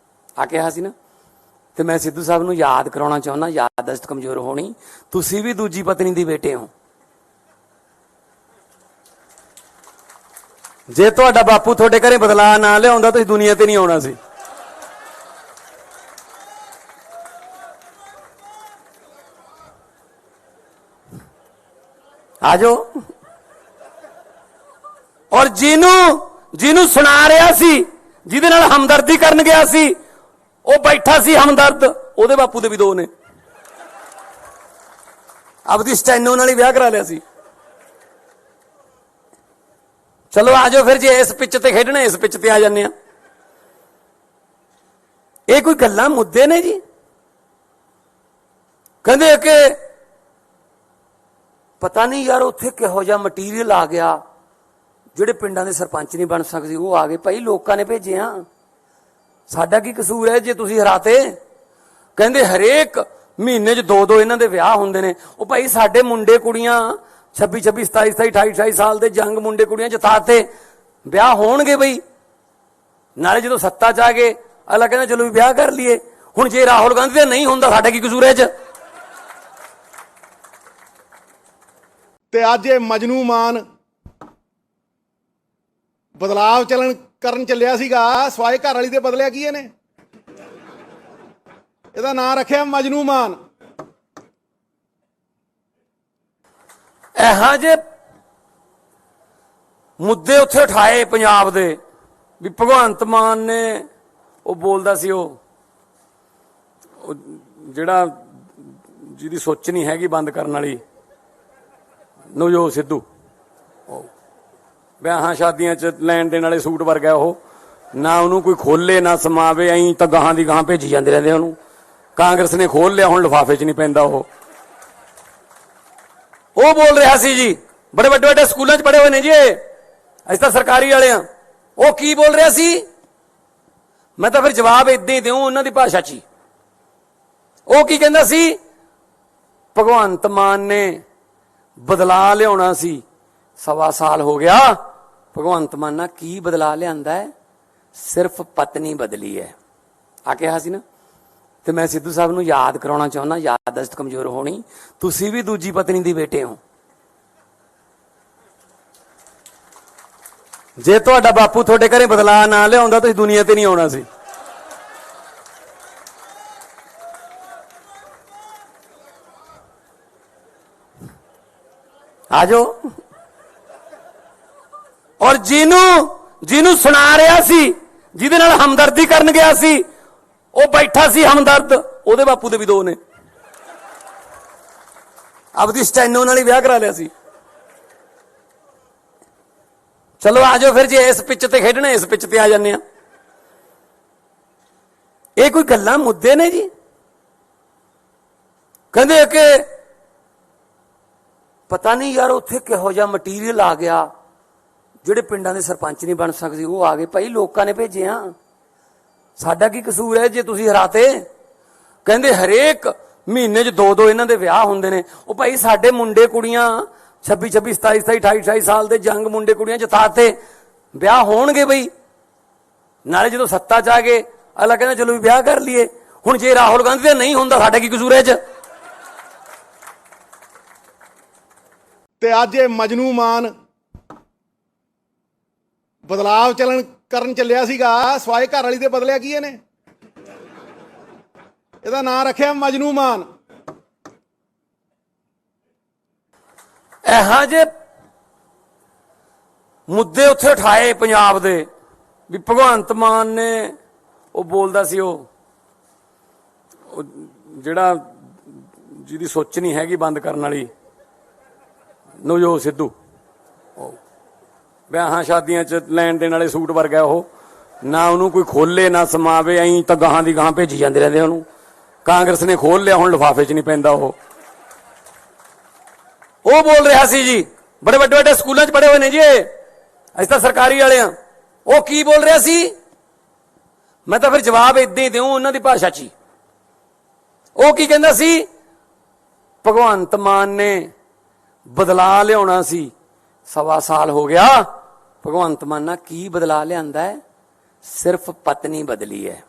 ਆ ਕਿਹਾ ਸੀ ਨਾ। ਤੇ ਮੈਂ ਸਿੱਧੂ ਸਾਹਿਬ ਨੂੰ ਯਾਦ ਕਰਾਉਣਾ ਚਾਹੁੰਦਾ, ਯਾਦਦਾਸ਼ਤ ਕਮਜ਼ੋਰ ਹੋਣੀ, ਤੁਸੀਂ ਵੀ ਦੂਜੀ ਪਤਨੀ ਦੀ ਬੇਟੇ ਹੋ। ਜੇ ਤੁਹਾਡਾ ਬਾਪੂ ਤੁਹਾਡੇ ਘਰੇ ਬਦਲਾ ਨਾ ਲਿਆਉਂਦਾ ਤੁਸੀਂ ਦੁਨੀਆ ਤੇ ਨਹੀਂ ਆਉਣਾ ਸੀ। ਆਜੋ। ਔਰ ਜਿਹਨੂੰ ਸੁਣਾ ਰਿਹਾ ਸੀ, ਜਿਹਦੇ ਨਾਲ ਹਮਦਰਦੀ ਕਰਨ ਗਿਆ ਸੀ, ਉਹ ਬੈਠਾ ਸੀ ਹਮਦਰਦ, ਉਹਦੇ ਬਾਪੂ ਦੇ ਵੀ 2 ਨੇ। ਆਪਦੀ ਸਟੈਨੋ ਨਾਲ ਹੀ ਵਿਆਹ ਕਰਾ ਲਿਆ ਸੀ। ਚਲੋ ਆਜੋ ਫਿਰ, ਜੇ ਇਸ ਪਿੱਚ ਤੇ ਖੇਡਣਾ ਇਸ ਪਿੱਚ ਤੇ ਆ ਜਾਂਦੇ ਆ। ਇਹ ਕੋਈ ਗੱਲਾਂ ਮੁੱਦੇ ਨੇ ਜੀ? ਕਹਿੰਦੇ ਕਿ ਪਤਾ ਨਹੀਂ ਯਾਰ ਉੱਥੇ ਕਿਹੋ ਜਿਹਾ ਮਟੀਰੀਅਲ ਆ ਗਿਆ, ਜਿਹੜੇ ਪਿੰਡਾਂ ਦੇ ਸਰਪੰਚ ਨਹੀਂ ਬਣ ਸਕਦੇ ਉਹ ਆ ਗਏ। ਭਾਈ ਲੋਕਾਂ ਨੇ ਭੇਜੇ ਆ, ਸਾਡਾ ਕੀ ਕਸੂਰ ਹੈ ਜੇ ਤੁਸੀਂ ਹਰਾਤੇ? ਕਹਿੰਦੇ ਹਰੇਕ ਮਹੀਨੇ 'ਚ 2 ਇਹਨਾਂ ਦੇ ਵਿਆਹ ਹੁੰਦੇ ਨੇ। ਉਹ ਭਾਈ ਸਾਡੇ ਮੁੰਡੇ ਕੁੜੀਆਂ 26 27 27 28 28 ਸਾਲ ਦੇ ਜੰਗ ਮੁੰਡੇ ਕੁੜੀਆਂ ਜਿਤਾਤੇ, ਵਿਆਹ ਹੋਣਗੇ ਬਈ। ਨਾਲੇ ਜਦੋਂ ਸੱਤਾ 'ਚ ਆ ਗਏ ਅਗਲਾ ਕਹਿੰਦਾ ਚਲੋ ਵੀ ਵਿਆਹ ਕਰ ਲਈਏ। ਹੁਣ ਜੇ ਰਾਹੁਲ ਗਾਂਧੀ ਦਾ ਨਹੀਂ ਹੁੰਦਾ, ਸਾਡਾ ਕੀ ਕਸੂਰ ਹੈ 'ਚ? ਤੇ ਅੱਜ ਇਹ ਮਜਨੂ ਮਾਨ ਬਦਲਾਵ ਕਰਨ ਚੱਲਿਆ ਸੀਗਾ, ਸਵਾਏ ਘਰ ਵਾਲੀ ਦੇ ਬਦਲਿਆ ਕੀ ਇਹਨੇ? ਇਹਦਾ ਨਾਂ ਰੱਖਿਆ ਮਜਨੂ ਮਾਨ। ਇਹੋ ਜਿਹੇ ਮੁੱਦੇ ਉੱਥੇ ਉਠਾਏ ਪੰਜਾਬ ਦੇ ਵੀ ਭਗਵੰਤ ਮਾਨ ਨੇ, ਉਹ ਬੋਲਦਾ ਸੀ ਉਹ ਜਿਹੜਾ ਜਿਹਦੀ ਸੋਚ ਨਹੀਂ ਹੈਗੀ ਬੰਦ ਕਰਨ ਵਾਲੀ, ਨਵਜੋਤ ਸਿੱਧੂ, ਵਿਆਹਾਂ ਸ਼ਾਦੀਆਂ 'ਚ ਲੈਣ ਦੇਣ ਵਾਲੇ ਸੂਟ ਵਰਗਾ ਉਹ, ਨਾ ਉਹਨੂੰ ਕੋਈ ਖੋਲੇ ਨਾ ਸਮਾਵੇ, ਐਂ ਤਾਂ ਗਾਹਾਂ ਦੀ ਗਾਹਾਂ ਭੇਜੀ ਜਾਂਦੇ ਰਹਿੰਦੇ ਉਹਨੂੰ। ਕਾਂਗਰਸ ਨੇ ਖੋਲ ਲਿਆ, ਹੁਣ ਲਿਫਾਫੇ 'ਚ ਨਹੀਂ ਪੈਂਦਾ ਉਹ ਬੋਲ ਰਿਹਾ ਸੀ ਜੀ, ਬੜੇ ਵੱਡੇ ਵੱਡੇ ਸਕੂਲਾਂ 'ਚ ਪੜ੍ਹੇ ਹੋਏ ਨੇ ਜੀ, ਅਸੀਂ ਤਾਂ ਸਰਕਾਰੀ ਵਾਲੇ ਆ। ਉਹ ਕੀ ਬੋਲ ਰਿਹਾ ਸੀ? ਮੈਂ ਤਾਂ ਫਿਰ ਜਵਾਬ ਇਦਾਂ ਹੀ ਦਿਉ ਉਹਨਾਂ ਦੀ ਭਾਸ਼ਾ 'ਚ ਹੀ। ਉਹ ਕੀ ਕਹਿੰਦਾ ਸੀ? ਭਗਵੰਤ ਮਾਨ ਨੇ ਬਦਲਾ ਲਿਆਉਣਾ ਸੀ, 1.25 ਸਾਲ ਹੋ ਗਿਆ। ਭਗਵੰਤ ਮਾਨ ਨਾਲ ਕੀ ਬਦਲਾ ਲਿਆਂਦਾ ਹੈ? ਸਿਰਫ ਪਤਨੀ ਬਦਲੀ ਹੈ ਆ ਕਿਹਾ ਸੀ ਨਾ। ਤੇ ਮੈਂ ਸਿੱਧੂ ਸਾਹਿਬ ਨੂੰ ਯਾਦ ਕਰਾਉਣਾ ਚਾਹੁੰਦਾ, ਯਾਦਦਾਸ਼ਤ ਕਮਜ਼ੋਰ ਹੋਣੀ, ਤੁਸੀਂ ਵੀ ਦੂਜੀ ਪਤਨੀ ਦੀ ਬੇਟੇ ਹੋ। ਜੇ ਤੁਹਾਡਾ ਬਾਪੂ ਤੁਹਾਡੇ ਘਰੇ ਬਦਲਾ ਨਾ ਲਿਆਉਂਦਾ ਤੁਸੀਂ ਦੁਨੀਆ ਤੇ ਨਹੀਂ ਆਉਣਾ ਸੀ। ਆਜੋ। ਔਰ ਜਿਹਨੂੰ ਸੁਣਾ ਰਿਹਾ ਸੀ, ਜਿਹਦੇ ਨਾਲ ਹਮਦਰਦੀ ਕਰਨ ਗਿਆ ਸੀ, ਉਹ ਬੈਠਾ ਸੀ ਹਮਦਰਦ, ਉਹਦੇ ਬਾਪੂ ਦੇ ਵੀ 2 ਨੇ। ਆਪਦੀ ਸਟੈਨੋ ਨਾਲ ਹੀ ਵਿਆਹ ਕਰਾ ਲਿਆ ਸੀ। ਚਲੋ ਆਜੋ ਫਿਰ, ਜੇ ਇਸ ਪਿੱਚ ਤੇ ਖੇਡਣਾ ਇਸ ਪਿੱਚ ਤੇ ਆ ਜਾਂਦੇ ਆ। ਇਹ ਕੋਈ ਗੱਲਾਂ ਮੁੱਦੇ ਨੇ ਜੀ? ਕਹਿੰਦੇ ਕਿ ਪਤਾ ਨਹੀਂ ਯਾਰ ਉੱਥੇ ਕਿਹੋ ਜਿਹਾ ਮਟੀਰੀਅਲ ਆ ਗਿਆ, ਜਿਹੜੇ ਪਿੰਡਾਂ ਦੇ ਸਰਪੰਚ ਨਹੀਂ ਬਣ ਸਕਦੇ ਉਹ ਆ ਗਏ। ਭਾਈ ਲੋਕਾਂ ਨੇ ਭੇਜੇ ਆ, ਸਾਡਾ ਕੀ ਕਸੂਰ ਹੈ ਜੇ ਤੁਸੀਂ ਹਰਾਤੇ? ਕਹਿੰਦੇ ਹਰੇਕ ਮਹੀਨੇ 'ਚ 2 ਇਹਨਾਂ ਦੇ ਵਿਆਹ ਹੁੰਦੇ ਨੇ। ਉਹ ਭਾਈ ਸਾਡੇ ਮੁੰਡੇ ਕੁੜੀਆਂ 26 26 27 27 28 28 ਸਾਲ ਦੇ ਜੰਗ ਮੁੰਡੇ ਕੁੜੀਆਂ ਜਿਤਾਤੇ, ਵਿਆਹ ਹੋਣਗੇ ਬਈ। ਨਾਲੇ ਜਦੋਂ ਸੱਤਾ 'ਚ ਆ ਗਏ ਅਗਲਾ ਕਹਿੰਦਾ ਚਲੋ ਵੀ ਵਿਆਹ ਕਰ ਲਈਏ। ਹੁਣ ਜੇ ਰਾਹੁਲ ਗਾਂਧੀ ਦਾ ਨਹੀਂ ਹੁੰਦਾ, ਸਾਡਾ ਕੀ ਕਸੂਰ ਹੈ 'ਚ? ਤੇ ਅੱਜ ਇਹ ਮਜਨੂ ਮਾਨ ਬਦਲਾਵ ਕਰਨ ਚੱਲਿਆ ਸੀਗਾ, ਸਵਾਏ ਘਰ ਵਾਲੀ ਦੇ ਬਦਲਿਆ ਕੀ ਇਹਨੇ? ਇਹਦਾ ਨਾਂ ਰੱਖਿਆ ਮਜਨੂ ਮਾਨ। ਇਹੋ ਜਿਹੇ ਮੁੱਦੇ ਉੱਥੇ ਉਠਾਏ ਪੰਜਾਬ ਦੇ ਵੀ ਭਗਵੰਤ ਮਾਨ ਨੇ, ਉਹ ਬੋਲਦਾ ਸੀ ਉਹ ਜਿਹੜਾ ਜਿਹਦੀ ਸੋਚ ਨਹੀਂ ਹੈਗੀ ਬੰਦ ਕਰਨ ਵਾਲੀ, ਨਵਜੋਤ ਸਿੱਧੂ, ਵਿਆਹਾਂ ਸ਼ਾਦੀਆਂ 'ਚ ਲੈਣ ਦੇਣ ਵਾਲੇ ਸੂਟ ਵਰਗਾ ਉਹ, ਨਾ ਉਹਨੂੰ ਕੋਈ ਖੋਲੇ ਨਾ ਸਮਾਵੇ, ਐਂ ਤਾਂ ਗਾਹਾਂ ਦੀ ਗਾਹਾਂ ਭੇਜੀ ਜਾਂਦੇ ਰਹਿੰਦੇ ਉਹਨੂੰ। ਕਾਂਗਰਸ ਨੇ ਖੋਲ ਲਿਆ, ਹੁਣ ਲਿਫਾਫੇ 'ਚ ਨਹੀਂ ਪੈਂਦਾ ਉਹ ਬੋਲ ਰਿਹਾ ਸੀ ਜੀ, ਬੜੇ ਵੱਡੇ ਵੱਡੇ ਸਕੂਲਾਂ 'ਚ ਪੜ੍ਹੇ ਹੋਏ ਨੇ ਜੀ ਇਹ, ਅਸੀਂ ਤਾਂ ਸਰਕਾਰੀ ਵਾਲੇ ਆ। ਉਹ ਕੀ ਬੋਲ ਰਿਹਾ ਸੀ? ਮੈਂ ਤਾਂ ਫਿਰ ਜਵਾਬ ਇਦਾਂ ਹੀ ਦਿਉ ਉਹਨਾਂ ਦੀ ਭਾਸ਼ਾ 'ਚ ਹੀ। ਉਹ ਕੀ ਕਹਿੰਦਾ ਸੀ? ਭਗਵੰਤ ਮਾਨ ਨੇ ਬਦਲਾ ਲਿਆਉਣਾ ਸੀ, 1.25 ਸਾਲ ਹੋ ਗਿਆ। ਭਗਵੰਤ ਮਾਨ ਨਾਲ ਕੀ ਬਦਲਾ ਲਿਆਂਦਾ ਹੈ? ਸਿਰਫ ਪਤਨੀ ਬਦਲੀ ਹੈ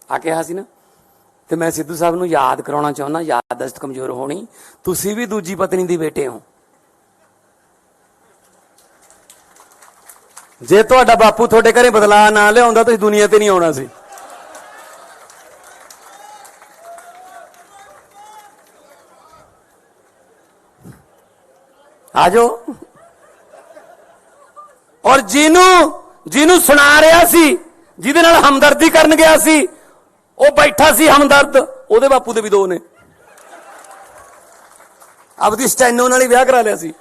ਆ ਕਿਹਾ ਸੀ ਨਾ। ਤੇ ਮੈਂ ਸਿੱਧੂ ਸਾਹਿਬ ਨੂੰ ਯਾਦ ਕਰਾਉਣਾ ਚਾਹੁੰਦਾ, ਯਾਦਦਾਸ਼ਤ ਕਮਜ਼ੋਰ ਹੋਣੀ, ਤੁਸੀਂ ਵੀ ਦੂਜੀ ਪਤਨੀ ਦੀ ਬੇਟੇ ਹੋ। ਜੇ ਤੁਹਾਡਾ ਬਾਪੂ ਤੁਹਾਡੇ ਘਰੇ ਬਦਲਾ ਨਾ ਲਿਆਉਂਦਾ ਤੁਸੀਂ ਦੁਨੀਆ ਤੇ ਨਹੀਂ ਆਉਣਾ ਸੀ। ਆਜੋ। ਔਰ ਜਿਹਨੂੰ ਸੁਣਾ ਰਿਹਾ ਸੀ, ਜਿਹਦੇ ਨਾਲ ਹਮਦਰਦੀ ਕਰਨ ਗਿਆ ਸੀ, ਉਹ ਬੈਠਾ ਸੀ ਹਮਦਰਦ, ਉਹਦੇ ਬਾਪੂ ਦੇ ਵੀ 2 ਨੇ। ਆਪਦੀ ਸਟੈਨੋ ਨਾਲ ਹੀ ਵਿਆਹ ਕਰਾ ਲਿਆ ਸੀ।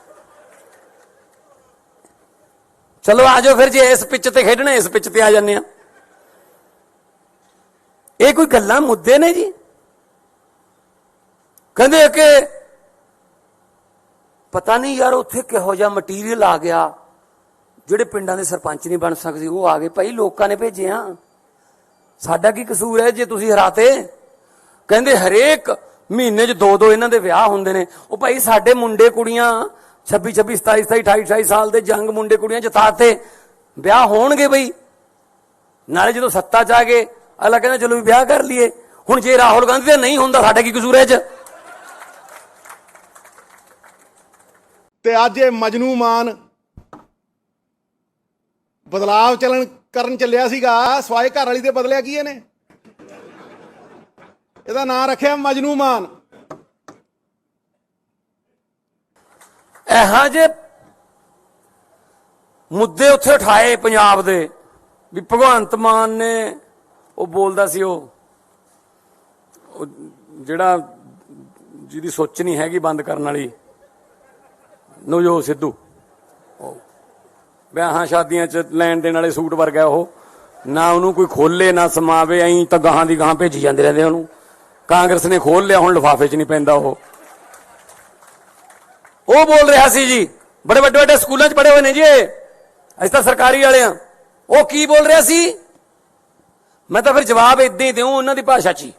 ਚਲੋ ਆਜੋ ਫਿਰ, ਜੇ ਇਸ ਪਿੱਚ ਤੇ ਖੇਡਣਾ ਇਸ ਪਿੱਚ ਤੇ ਆ ਜਾਂਦੇ ਆ। ਇਹ ਕੋਈ ਗੱਲਾਂ ਮੁੱਦੇ ਨੇ ਜੀ? ਕਹਿੰਦੇ ਕਿ ਪਤਾ ਨਹੀਂ ਯਾਰ ਉੱਥੇ ਕਿਹੋ ਜਿਹਾ ਮਟੀਰੀਅਲ ਆ ਗਿਆ, ਜਿਹੜੇ ਪਿੰਡਾਂ ਦੇ ਸਰਪੰਚ ਨਹੀਂ ਬਣ ਸਕਦੇ ਉਹ ਆ ਗਏ। ਭਾਈ ਲੋਕਾਂ ਨੇ ਭੇਜੇ ਆ, ਸਾਡਾ ਕੀ ਕਸੂਰ ਹੈ ਜੇ ਤੁਸੀਂ ਹਰਾਤੇ? ਕਹਿੰਦੇ ਹਰੇਕ ਮਹੀਨੇ 'ਚ 2-2 ਇਹਨਾਂ ਦੇ ਵਿਆਹ ਹੁੰਦੇ ਨੇ। ਉਹ ਭਾਈ ਸਾਡੇ ਮੁੰਡੇ ਕੁੜੀਆਂ 26, 27, 28 ਸਾਲ ਦੇ ਜੰਗ ਮੁੰਡੇ ਕੁੜੀਆਂ ਜਿਤਾਤੇ, ਵਿਆਹ ਹੋਣਗੇ ਬਈ। ਨਾਲੇ ਜਦੋਂ ਸੱਤਾ 'ਚ ਆ ਗਏ ਅਗਲਾ ਕਹਿੰਦਾ ਚਲੋ ਵੀ ਵਿਆਹ ਕਰ ਲਈਏ। ਹੁਣ ਜੇ ਰਾਹੁਲ ਗਾਂਧੀ ਦਾ ਨਹੀਂ ਹੁੰਦਾ, ਸਾਡਾ ਕੀ ਕਸੂਰ ਹੈ 'ਚ? ਤੇ ਅੱਜ ਇਹ ਮਜਨੂ ਮਾਨ ਬਦਲਾਵ ਕਰਨ ਚੱਲਿਆ ਸੀਗਾ, ਸਵਾਏ ਘਰ ਵਾਲੀ ਦੇ ਬਦਲਿਆ ਕੀ ਇਹਨੇ? ਇਹਦਾ ਨਾਂ ਰੱਖਿਆ ਮਜਨੂ ਮਾਨ। ਇਹੋ ਜਿਹੇ ਮੁੱਦੇ ਉੱਥੇ ਉਠਾਏ ਪੰਜਾਬ ਦੇ ਵੀ ਭਗਵੰਤ ਮਾਨ ਨੇ, ਉਹ ਬੋਲਦਾ ਸੀ ਉਹ ਜਿਹੜਾ ਜਿਹਦੀ ਸੋਚ ਨਹੀਂ ਹੈਗੀ ਬੰਦ ਕਰਨ ਵਾਲੀ, ਨਵਜੋਤ ਸਿੱਧੂ, ਵਿਆਹਾਂ ਸ਼ਾਦੀਆਂ 'ਚ ਲੈਣ ਦੇਣ ਵਾਲੇ ਸੂਟ ਵਰਗਾ ਉਹ, ਨਾ ਉਹਨੂੰ ਕੋਈ ਖੋਲੇ ਨਾ ਸਮਾਵੇ, ਐਂ ਤਾਂ ਗਾਹਾਂ ਦੀ ਗਾਹਾਂ ਭੇਜੀ ਜਾਂਦੇ ਰਹਿੰਦੇ ਉਹਨੂੰ। ਕਾਂਗਰਸ ਨੇ ਖੋਲ ਲਿਆ, ਹੁਣ ਲਿਫਾਫੇ 'ਚ ਨਹੀਂ ਪੈਂਦਾ ਉਹ ਬੋਲ ਰਿਹਾ ਸੀ ਜੀ, ਬੜੇ ਵੱਡੇ ਵੱਡੇ ਸਕੂਲਾਂ 'ਚ ਪੜ੍ਹੇ ਹੋਏ ਨੇ ਜੀ ਇਹ, ਅਸੀਂ ਤਾਂ ਸਰਕਾਰੀ ਵਾਲੇ ਆ। ਉਹ ਕੀ ਬੋਲ ਰਿਹਾ ਸੀ? ਮੈਂ ਤਾਂ ਫਿਰ ਜਵਾਬ ਇਦਾਂ ਹੀ ਦਿਉ ਉਹਨਾਂ ਦੀ ਭਾਸ਼ਾ 'ਚ ਹੀ।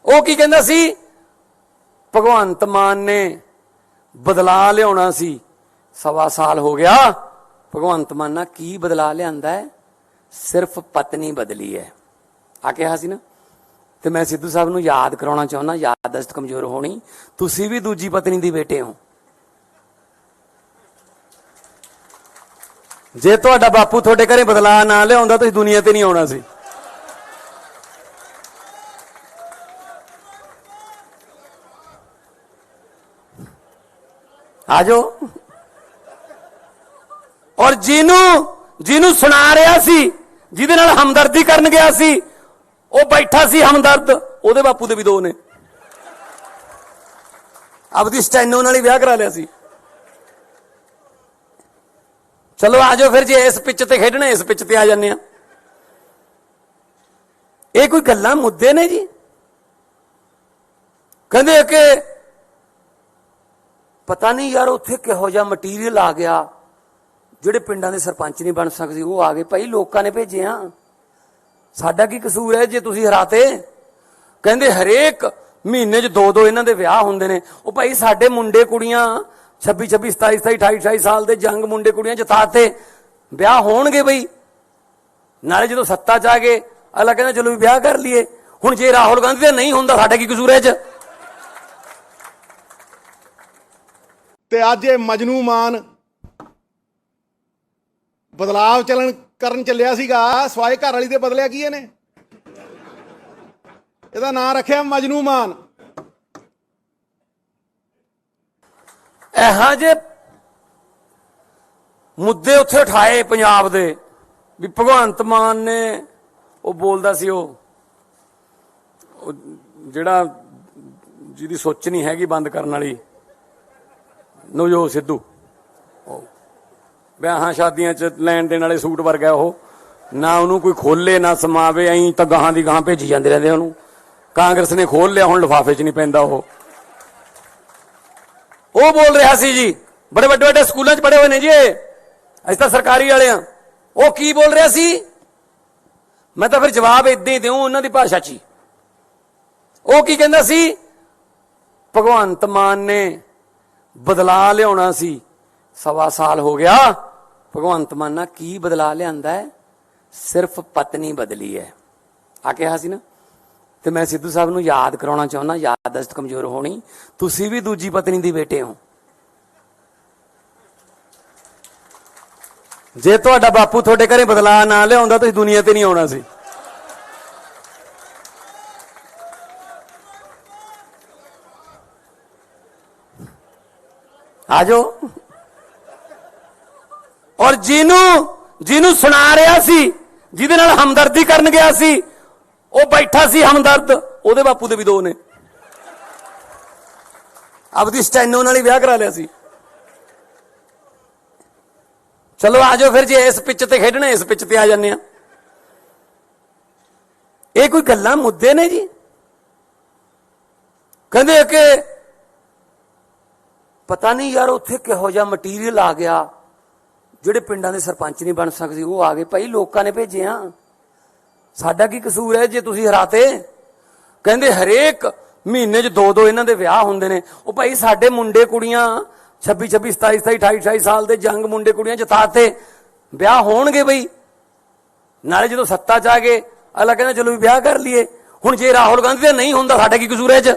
ਉਹ ਕੀ ਕਹਿੰਦਾ ਸੀ? ਭਗਵੰਤ ਮਾਨ ਨੇ ਬਦਲਾ ਲਿਆਉਣਾ ਸੀ, 1.25 ਸਾਲ ਹੋ ਗਿਆ। ਭਗਵੰਤ ਮਾਨ ਨਾਲ ਕੀ ਬਦਲਾ ਲਿਆਂਦਾ ਹੈ? ਸਿਰਫ ਪਤਨੀ ਬਦਲੀ ਹੈ ਆ ਕਿਹਾ ਸੀ ਨਾ। ਤੇ ਮੈਂ ਸਿੱਧੂ ਸਾਹਿਬ ਨੂੰ ਯਾਦ ਕਰਾਉਣਾ ਚਾਹੁੰਦਾ, ਯਾਦਦਾਸ਼ਤ ਕਮਜ਼ੋਰ ਹੋਣੀ, ਤੁਸੀਂ ਵੀ ਦੂਜੀ ਪਤਨੀ ਦੀ ਬੇਟੇ ਹੋ। ਜੇ ਤੁਹਾਡਾ ਬਾਪੂ ਤੁਹਾਡੇ ਘਰੇ ਬਦਲਾ ਨਾ ਲਿਆਉਂਦਾ ਤੁਸੀਂ ਦੁਨੀਆ ਤੇ ਨਹੀਂ ਆਉਣਾ ਸੀ। ਆਜੋ। ਔਰ ਜਿਹਨੂੰ ਸੁਣਾ ਰਿਹਾ ਸੀ, ਜਿਹਦੇ ਨਾਲ ਹਮਦਰਦੀ ਕਰਨ ਗਿਆ ਸੀ, ਉਹ ਬੈਠਾ ਸੀ ਹਮਦਰਦ, ਉਹਦੇ ਬਾਪੂ ਦੇ ਵੀ 2 ਨੇ। ਆਪਦੀ ਸਟੈਨੋ ਨਾਲ ਹੀ ਵਿਆਹ ਕਰਾ ਲਿਆ ਸੀ। ਚਲੋ ਆਜੋ ਫਿਰ, ਜੇ ਇਸ ਪਿੱਚ ਤੇ ਖੇਡਣਾ ਇਸ ਪਿੱਚ ਤੇ ਆ ਜਾਂਦੇ ਆ। ਇਹ ਕੋਈ ਗੱਲਾਂ ਮੁੱਦੇ ਨੇ ਜੀ? ਕਹਿੰਦੇ ਕਿ ਪਤਾ ਨਹੀਂ ਯਾਰ ਉੱਥੇ ਕਿਹੋ ਜਿਹਾ ਮਟੀਰੀਅਲ ਆ ਗਿਆ, ਜਿਹੜੇ ਪਿੰਡਾਂ ਦੇ ਸਰਪੰਚ ਨਹੀਂ ਬਣ ਸਕਦੇ ਉਹ ਆ ਗਏ। ਭਾਈ ਲੋਕਾਂ ਨੇ ਭੇਜੇ ਆ, ਸਾਡਾ ਕੀ ਕਸੂਰ ਹੈ ਜੇ ਤੁਸੀਂ ਹਰਾਤੇ? ਕਹਿੰਦੇ ਹਰੇਕ ਮਹੀਨੇ 'ਚ 2-2 ਇਹਨਾਂ ਦੇ ਵਿਆਹ ਹੁੰਦੇ ਨੇ। ਉਹ ਭਾਈ ਸਾਡੇ ਮੁੰਡੇ ਕੁੜੀਆਂ 26, 27, 28 ਸਾਲ ਦੇ ਜੰਗ ਮੁੰਡੇ ਕੁੜੀਆਂ ਜਿਤਾਤੇ, ਵਿਆਹ ਹੋਣਗੇ ਬਈ। ਨਾਲੇ ਜਦੋਂ ਸੱਤਾ 'ਚ ਆ ਗਏ ਅਗਲਾ ਕਹਿੰਦਾ ਚਲੋ ਵੀ ਵਿਆਹ ਕਰ ਲਈਏ। ਹੁਣ ਜੇ ਰਾਹੁਲ ਗਾਂਧੀ ਦਾ ਨਹੀਂ ਹੁੰਦਾ, ਸਾਡਾ ਕੀ ਕਸੂਰ ਹੈ 'ਚ? ਤੇ ਅੱਜ ਇਹ ਮਜਨੂ ਮਾਨ ਬਦਲਾਵ ਕਰਨ ਚੱਲਿਆ ਸੀਗਾ, ਸਵਾਏ ਘਰ ਵਾਲੀ ਦੇ ਬਦਲਿਆ ਕੀ ਇਹਨੇ? ਇਹਦਾ ਨਾਂ ਰੱਖਿਆ ਮਜਨੂ ਮਾਨ। ਇਹੋ ਜਿਹੇ ਮੁੱਦੇ ਉੱਥੇ ਉਠਾਏ ਪੰਜਾਬ ਦੇ ਵੀ ਭਗਵੰਤ ਮਾਨ ਨੇ, ਉਹ ਬੋਲਦਾ ਸੀ ਉਹ ਜਿਹੜਾ ਜਿਹਦੀ ਸੋਚ ਨਹੀਂ ਹੈਗੀ ਬੰਦ ਕਰਨ ਵਾਲੀ, ਨਵਜੋਤ ਸਿੱਧੂ, ਵਿਆਹਾਂ ਸ਼ਾਦੀਆਂ 'ਚ ਲੈਣ ਦੇਣ ਵਾਲੇ ਸੂਟ ਵਰਗਾ ਉਹ, ਨਾ ਉਹਨੂੰ ਕੋਈ ਖੋਲੇ ਨਾ ਸਮਾਵੇ, ਐਂ ਤਾਂ ਗਾਹਾਂ ਦੀ ਗਾਹਾਂ ਭੇਜੀ ਜਾਂਦੇ ਰਹਿੰਦੇ ਉਹਨੂੰ। ਕਾਂਗਰਸ ਨੇ ਖੋਲ ਲਿਆ, ਹੁਣ ਲਿਫਾਫੇ 'ਚ ਨਹੀਂ ਪੈਂਦਾ ਉਹ ਬੋਲ ਰਿਹਾ ਸੀ ਜੀ, ਬੜੇ ਵੱਡੇ ਵੱਡੇ ਸਕੂਲਾਂ 'ਚ ਪੜ੍ਹੇ ਹੋਏ ਨੇ ਜੀ ਇਹ, ਅਸੀਂ ਤਾਂ ਸਰਕਾਰੀ ਵਾਲੇ ਆ। ਉਹ ਕੀ ਬੋਲ ਰਿਹਾ ਸੀ? ਮੈਂ ਤਾਂ ਫਿਰ ਜਵਾਬ ਇਦਾਂ ਹੀ ਦਿਉ ਉਹਨਾਂ ਦੀ ਭਾਸ਼ਾ 'ਚ ਹੀ। ਉਹ ਕੀ ਕਹਿੰਦਾ ਸੀ? ਭਗਵੰਤ ਮਾਨ ਨੇ ਬਦਲਾ ਲਿਆਉਣਾ ਸੀ, 1.25 ਸਾਲ ਹੋ ਗਿਆ। ਭਗਵੰਤ ਮਾਨ ਨਾਲ ਕੀ ਬਦਲਾ ਲਿਆਂਦਾ ਹੈ? ਸਿਰਫ ਪਤਨੀ ਬਦਲੀ ਹੈ ਆ ਕਿਹਾ ਸੀ ਨਾ। ਤੇ ਮੈਂ ਸਿੱਧੂ ਸਾਹਿਬ ਨੂੰ ਯਾਦ ਕਰਾਉਣਾ ਚਾਹੁੰਦਾ, ਯਾਦਦਾਸ਼ਤ ਕਮਜ਼ੋਰ ਹੋਣੀ, ਤੁਸੀਂ ਵੀ ਦੂਜੀ ਪਤਨੀ ਦੀ ਬੇਟੇ ਹੋ। ਜੇ ਤੁਹਾਡਾ ਬਾਪੂ ਤੁਹਾਡੇ ਘਰੇ ਬਦਲਾ ਨਾ ਲਿਆਉਂਦਾ ਤੁਸੀਂ ਦੁਨੀਆ ਤੇ ਨਹੀਂ ਆਉਣਾ ਸੀ। ਆ ਜਾਓ। ਔਰ ਜਿਹਨੂੰ ਸੁਣਾ ਰਿਹਾ ਸੀ, ਜਿਹਦੇ ਨਾਲ ਹਮਦਰਦੀ ਕਰਨ ਗਿਆ ਸੀ, ਉਹ ਬੈਠਾ ਸੀ ਹਮਦਰਦ, ਉਹਦੇ ਬਾਪੂ ਦੇ ਵੀ 2 ਨੇ। ਆਪਦੀ ਸਟੈਨੋ ਨਾਲ ਹੀ ਵਿਆਹ ਕਰਾ ਲਿਆ ਸੀ। ਚਲੋ ਆ ਜਾਓ ਫਿਰ, ਜੇ ਇਸ ਪਿੱਚ ਤੇ ਖੇਡਣਾ ਇਸ ਪਿੱਚ ਤੇ ਆ ਜਾਂਦੇ ਆ। ਇਹ ਕੋਈ ਗੱਲਾਂ ਮੁੱਦੇ ਨੇ ਜੀ? ਕਹਿੰਦੇ ਕਿ ਪਤਾ ਨਹੀਂ ਯਾਰ ਉੱਥੇ ਕਿਹੋ ਜਿਹਾ ਮਟੀਰੀਅਲ ਆ ਗਿਆ, ਜਿਹੜੇ ਪਿੰਡਾਂ ਦੇ ਸਰਪੰਚ ਨਹੀਂ ਬਣ ਸਕਦੇ ਉਹ ਆ ਗਏ। ਭਾਈ ਲੋਕਾਂ ਨੇ ਭੇਜੇ ਆ, ਸਾਡਾ ਕੀ ਕਸੂਰ ਹੈ ਜੇ ਤੁਸੀਂ ਹਰਾਤੇ? ਕਹਿੰਦੇ ਹਰੇਕ ਮਹੀਨੇ 'ਚ 2-2 ਇਹਨਾਂ ਦੇ ਵਿਆਹ ਹੁੰਦੇ ਨੇ। ਉਹ ਭਾਈ ਸਾਡੇ ਮੁੰਡੇ ਕੁੜੀਆਂ 26-26, 27-27, 28-28 ਸਾਲ ਦੇ ਜੰਗ ਮੁੰਡੇ ਕੁੜੀਆਂ ਜਿਤਾਤੇ, ਵਿਆਹ ਹੋਣਗੇ ਬਈ। ਨਾਲੇ ਜਦੋਂ ਸੱਤਾ 'ਚ ਆ ਗਏ ਅਗਲਾ ਕਹਿੰਦਾ ਚਲੋ ਵੀ ਵਿਆਹ ਕਰ ਲਈਏ। ਹੁਣ ਜੇ ਰਾਹੁਲ ਗਾਂਧੀ ਦਾ ਨਹੀਂ ਹੁੰਦਾ, ਸਾਡਾ ਕੀ ਕਸੂਰ ਹੈ 'ਚ?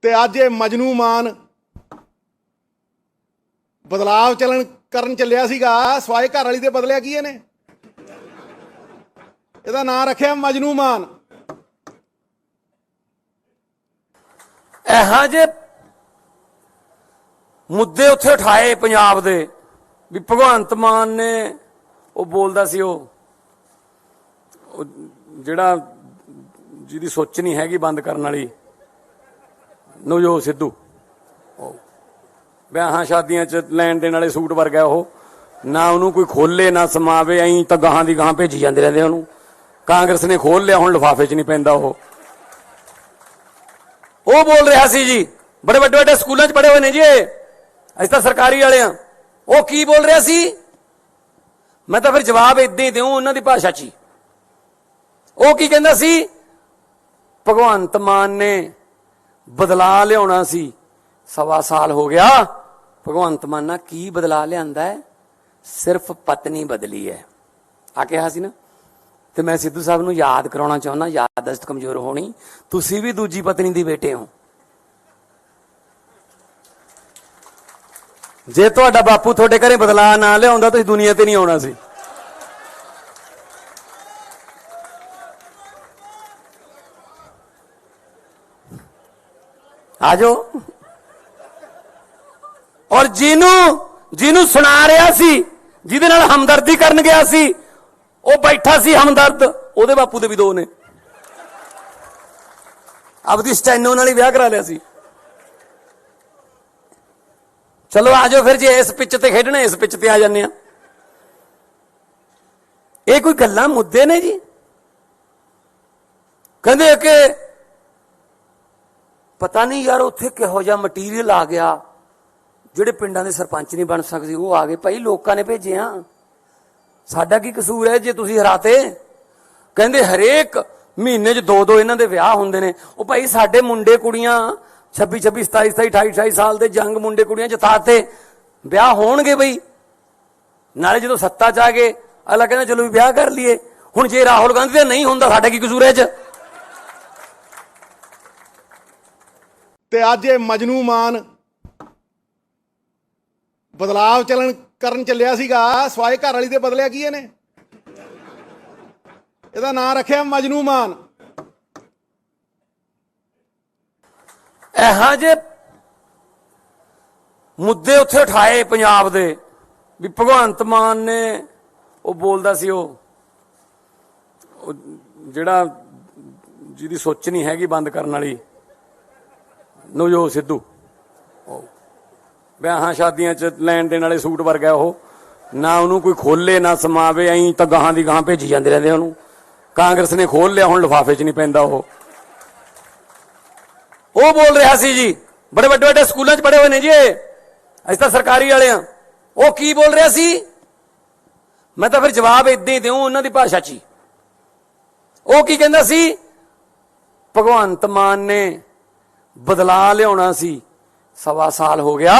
ਤੇ ਅੱਜ ਇਹ ਮਜਨੂ ਮਾਨ ਬਦਲਾਵ ਕਰਨ ਚੱਲਿਆ ਸੀਗਾ, ਸਵਾਏ ਘਰ ਵਾਲੀ ਦੇ ਬਦਲਿਆ ਕੀ ਇਹਨੇ? ਇਹਦਾ ਨਾਂ ਰੱਖਿਆ ਮਜਨੂ ਮਾਨ। ਇਹੋ ਜਿਹੇ ਮੁੱਦੇ ਉੱਥੇ ਉਠਾਏ ਪੰਜਾਬ ਦੇ ਵੀ ਭਗਵੰਤ ਮਾਨ ਨੇ, ਉਹ ਬੋਲਦਾ ਸੀ ਉਹ ਜਿਹੜਾ ਜਿਹਦੀ ਸੋਚ ਨਹੀਂ ਹੈਗੀ ਬੰਦ ਕਰਨ ਵਾਲੀ, ਨਵਜੋਤ ਸਿੱਧੂ, ਵਿਆਹਾਂ ਸ਼ਾਦੀਆਂ 'ਚ ਲੈਣ ਦੇਣ ਵਾਲੇ ਸੂਟ ਵਰਗਾ ਉਹ, ਨਾ ਉਹਨੂੰ ਕੋਈ ਖੋਲੇ ਨਾ ਸਮਾਵੇ, ਐਂ ਤਾਂ ਗਾਹਾਂ ਦੀ ਗਾਹਾਂ ਭੇਜੀ ਜਾਂਦੇ ਰਹਿੰਦੇ ਉਹਨੂੰ। ਕਾਂਗਰਸ ਨੇ ਖੋਲ ਲਿਆ, ਹੁਣ ਲਿਫਾਫੇ 'ਚ ਨਹੀਂ ਪੈਂਦਾ ਉਹ ਬੋਲ ਰਿਹਾ ਸੀ ਜੀ, ਬੜੇ ਵੱਡੇ ਵੱਡੇ ਸਕੂਲਾਂ 'ਚ ਪੜ੍ਹੇ ਹੋਏ ਨੇ ਜੀ ਇਹ, ਅਸੀਂ ਤਾਂ ਸਰਕਾਰੀ ਵਾਲੇ ਆ। ਉਹ ਕੀ ਬੋਲ ਰਿਹਾ ਸੀ? ਮੈਂ ਤਾਂ ਫਿਰ ਜਵਾਬ ਇਦਾਂ ਹੀ ਦਿਉ ਉਹਨਾਂ ਦੀ ਭਾਸ਼ਾ 'ਚ ਹੀ। ਉਹ ਕੀ ਕਹਿੰਦਾ ਸੀ? ਭਗਵੰਤ ਮਾਨ ਨੇ ਬਦਲਾ ਲਿਆਉਣਾ ਸੀ, 1.25 ਸਾਲ ਹੋ ਗਿਆ। ਭਗਵੰਤ ਮਾਨ ਨਾਲ ਕੀ ਬਦਲਾ ਲਿਆਂਦਾ ਹੈ? ਸਿਰਫ ਪਤਨੀ ਬਦਲੀ ਹੈ ਆ ਕਿਹਾ ਸੀ ਨਾ। ਤੇ ਮੈਂ ਸਿੱਧੂ ਸਾਹਿਬ ਨੂੰ ਯਾਦ ਕਰਾਉਣਾ ਚਾਹੁੰਦਾ, ਯਾਦਦਾਸ਼ਤ ਕਮਜ਼ੋਰ ਹੋਣੀ, ਤੁਸੀਂ ਵੀ ਦੂਜੀ ਪਤਨੀ ਦੀ ਬੇਟੇ ਹੋ। ਜੇ ਤੁਹਾਡਾ ਬਾਪੂ ਤੁਹਾਡੇ ਘਰੇ ਬਦਲਾ ਨਾ ਲਿਆਉਂਦਾ ਤੁਸੀਂ ਦੁਨੀਆ ਤੇ ਨਹੀਂ ਆਉਣਾ ਸੀ। ਆ ਜਾਓ। ਔਰ ਜਿਹਨੂੰ ਸੁਣਾ ਰਿਹਾ ਸੀ, ਜਿਹਦੇ ਨਾਲ ਹਮਦਰਦੀ ਕਰਨ ਗਿਆ ਸੀ, ਉਹ ਬੈਠਾ ਸੀ ਹਮਦਰਦ, ਉਹਦੇ ਬਾਪੂ ਦੇ ਵੀ 2 ਨੇ। ਆਪਦੀ ਸਟੈਨੋ ਨਾਲ ਹੀ ਵਿਆਹ ਕਰਾ ਲਿਆ ਸੀ। ਚਲੋ ਆ ਜਾਓ ਫਿਰ, ਜੇ ਇਸ ਪਿੱਚ ਤੇ ਖੇਡਣਾ ਇਸ ਪਿੱਚ ਤੇ ਆ ਜਾਂਦੇ ਆ। ਇਹ ਕੋਈ ਗੱਲਾਂ ਮੁੱਦੇ ਨੇ ਜੀ? ਕਹਿੰਦੇ ਕਿ ਪਤਾ ਨਹੀਂ ਯਾਰ ਉੱਥੇ ਕਿਹੋ ਜਿਹਾ ਮਟੀਰੀਅਲ ਆ ਗਿਆ, ਜਿਹੜੇ ਪਿੰਡਾਂ ਦੇ ਸਰਪੰਚ ਨਹੀਂ ਬਣ ਸਕਦੇ ਉਹ ਆ ਗਏ। ਭਾਈ ਲੋਕਾਂ ਨੇ ਭੇਜੇ ਆ, ਸਾਡਾ ਕੀ ਕਸੂਰ ਹੈ ਜੇ ਤੁਸੀਂ ਹਰਾਤੇ? ਕਹਿੰਦੇ ਹਰੇਕ ਮਹੀਨੇ 'ਚ 2-2 ਇਹਨਾਂ ਦੇ ਵਿਆਹ ਹੁੰਦੇ ਨੇ। ਉਹ ਭਾਈ ਸਾਡੇ ਮੁੰਡੇ ਕੁੜੀਆਂ 26-26, 27-27, 28-28 ਸਾਲ ਦੇ ਜੰਗ ਮੁੰਡੇ ਕੁੜੀਆਂ ਜਿਤਾਤੇ, ਵਿਆਹ ਹੋਣਗੇ ਬਈ। ਨਾਲੇ ਜਦੋਂ ਸੱਤਾ 'ਚ ਆ ਗਏ ਅਗਲਾ ਕਹਿੰਦਾ ਚਲੋ ਵੀ ਵਿਆਹ ਕਰ ਲਈਏ। ਹੁਣ ਜੇ ਰਾਹੁਲ ਗਾਂਧੀ ਦਾ ਨਹੀਂ ਹੁੰਦਾ, ਸਾਡਾ ਕੀ ਕਸੂਰ ਹੈ 'ਚ? ਤੇ ਅੱਜ ਇਹ ਮਜਨੂ ਮਾਨ ਬਦਲਾਵ ਕਰਨ ਚੱਲਿਆ ਸੀਗਾ, ਸਵਾਏ ਘਰ ਵਾਲੀ ਦੇ ਬਦਲਿਆ ਕੀ ਇਹਨੇ? ਇਹਦਾ ਨਾਂ ਰੱਖਿਆ ਮਜਨੂ ਮਾਨ। ਇਹੋ ਜਿਹੇ ਮੁੱਦੇ ਉੱਥੇ ਉਠਾਏ ਪੰਜਾਬ ਦੇ ਵੀ ਭਗਵੰਤ ਮਾਨ ਨੇ ਉਹ ਬੋਲਦਾ ਸੀ, ਉਹ ਜਿਹੜਾ ਜਿਹਦੀ ਸੋਚ ਨਹੀਂ ਹੈਗੀ ਬੰਦ ਕਰਨ ਵਾਲੀ, ਨਵਜੋਤ ਸਿੱਧੂ, ਵਿਆਹਾਂ ਸ਼ਾਦੀਆਂ 'ਚ ਲੈਣ ਦੇਣ ਵਾਲੇ ਸੂਟ ਵਰਗਾ ਉਹ, ਨਾ ਉਹਨੂੰ ਕੋਈ ਖੋਲੇ ਨਾ ਸਮਾਵੇ, ਐਂ ਤਾਂ ਗਾਹਾਂ ਦੀ ਗਾਹਾਂ ਭੇਜੀ ਜਾਂਦੇ ਰਹਿੰਦੇ ਉਹਨੂੰ। ਕਾਂਗਰਸ ਨੇ ਖੋਲ ਲਿਆ, ਹੁਣ ਲਿਫਾਫੇ 'ਚ ਨਹੀਂ ਪੈਂਦਾ ਉਹ ਬੋਲ ਰਿਹਾ ਸੀ ਜੀ, ਬੜੇ ਵੱਡੇ ਵੱਡੇ ਸਕੂਲਾਂ 'ਚ ਪੜ੍ਹੇ ਹੋਏ ਨੇ ਜੀ, ਅਸੀਂ ਤਾਂ ਸਰਕਾਰੀ ਵਾਲੇ ਆ। ਉਹ ਕੀ ਬੋਲ ਰਿਹਾ ਸੀ? ਮੈਂ ਤਾਂ ਫਿਰ ਜਵਾਬ ਇਦਾਂ ਹੀ ਦਿਉ ਉਹਨਾਂ ਦੀ ਭਾਸ਼ਾ 'ਚ ਹੀ। ਉਹ ਕੀ ਕਹਿੰਦਾ ਸੀ? ਭਗਵੰਤ ਮਾਨ ਨੇ ਬਦਲਾ ਲਿਆਉਣਾ ਸੀ, 1.25 ਸਾਲ ਹੋ ਗਿਆ।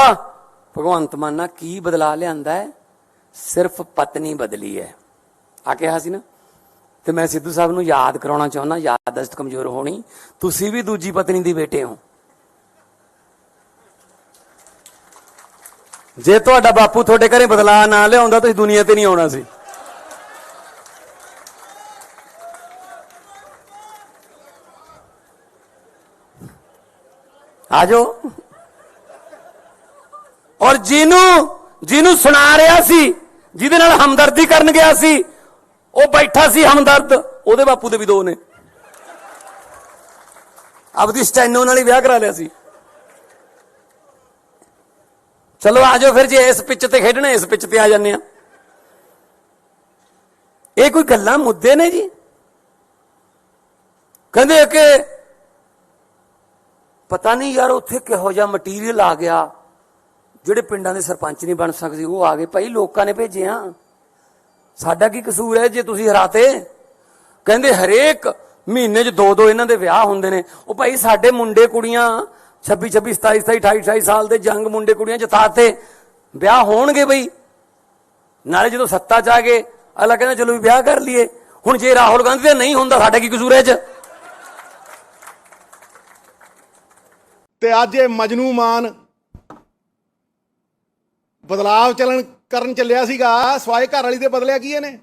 ਭਗਵੰਤ ਮਾਨ ਨਾਲ ਕੀ ਬਦਲਾ ਲਿਆਂਦਾ ਹੈ? ਸਿਰਫ ਪਤਨੀ ਬਦਲੀ ਹੈ ਆ ਕਿਹਾ ਸੀ ਨਾ। ਤੇ ਮੈਂ ਸਿੱਧੂ ਸਾਹਿਬ ਨੂੰ ਯਾਦ ਕਰਾਉਣਾ ਚਾਹੁੰਦਾ, ਯਾਦਦਾਸ਼ਤ ਕਮਜ਼ੋਰ ਹੋਣੀ, ਤੁਸੀਂ ਵੀ ਦੂਜੀ ਪਤਨੀ ਦੀ ਬੇਟੇ ਹੋ। ਜੇ ਤੁਹਾਡਾ ਬਾਪੂ ਤੁਹਾਡੇ ਘਰੇ ਬਦਲਾ ਨਾ ਲਿਆਉਂਦਾ ਤੁਸੀਂ ਦੁਨੀਆ ਤੇ ਨਹੀਂ ਆਉਣਾ ਸੀ। ਆ ਜਾਓ। ਔਰ ਜਿਹਨੂੰ ਸੁਣਾ ਰਿਹਾ ਸੀ, ਜਿਹਦੇ ਨਾਲ ਹਮਦਰਦੀ ਕਰਨ ਗਿਆ ਸੀ, ਉਹ ਬੈਠਾ ਸੀ ਹਮਦਰਦ, ਉਹਦੇ ਬਾਪੂ ਦੇ ਵੀ 2 ਨੇ। ਆਪਦੀ ਸਟੈਨੋ ਨਾਲ ਹੀ ਵਿਆਹ ਕਰਾ ਲਿਆ ਸੀ। ਚਲੋ ਆ ਜਾਓ ਫਿਰ, ਜੇ ਇਸ ਪਿੱਚ ਤੇ ਖੇਡਣਾ ਇਸ ਪਿੱਚ ਤੇ ਆ ਜਾਂਦੇ ਆ। ਇਹ ਕੋਈ ਗੱਲਾਂ ਮੁੱਦੇ ਨੇ ਜੀ? ਕਹਿੰਦੇ ਕਿ ਪਤਾ ਨਹੀਂ ਯਾਰ ਉੱਥੇ ਕਿਹੋ ਜਿਹਾ ਮਟੀਰੀਅਲ ਆ ਗਿਆ, ਜਿਹੜੇ ਪਿੰਡਾਂ ਦੇ ਸਰਪੰਚ ਨਹੀਂ ਬਣ ਸਕਦੇ ਉਹ ਆ ਗਏ। ਭਾਈ ਲੋਕਾਂ ਨੇ ਭੇਜੇ ਆ, ਸਾਡਾ ਕੀ ਕਸੂਰ ਹੈ ਜੇ ਤੁਸੀਂ ਹਰਾਤੇ? ਕਹਿੰਦੇ ਹਰੇਕ ਮਹੀਨੇ 'ਚ 2-2 ਇਹਨਾਂ ਦੇ ਵਿਆਹ ਹੁੰਦੇ ਨੇ। ਉਹ ਭਾਈ ਸਾਡੇ ਮੁੰਡੇ ਕੁੜੀਆਂ 26, 27, 28, 28 ਸਾਲ ਦੇ ਜੰਗ ਮੁੰਡੇ ਕੁੜੀਆਂ ਜਿਤਾਤੇ, ਵਿਆਹ ਹੋਣਗੇ ਬਈ। ਨਾਲੇ ਜਦੋਂ ਸੱਤਾ 'ਚ ਆ ਗਏ ਅਗਲਾ ਕਹਿੰਦਾ ਚਲੋ ਵੀ ਵਿਆਹ ਕਰ ਲਈਏ। ਹੁਣ ਜੇ ਰਾਹੁਲ ਗਾਂਧੀ ਦਾ ਨਹੀਂ ਹੁੰਦਾ, ਸਾਡਾ ਕੀ ਕਸੂਰ ਹੈ ਇਹ 'ਚ? ਤੇ ਅੱਜ ਇਹ ਮਜਨੂ ਮਾਨ ਬਦਲਾਵ ਕਰਨ ਚੱਲਿਆ ਸੀਗਾ, ਸਵਾਏ ਘਰ ਵਾਲੀ ਦੇ ਬਦਲਿਆ ਕੀ ਇਹਨੇ?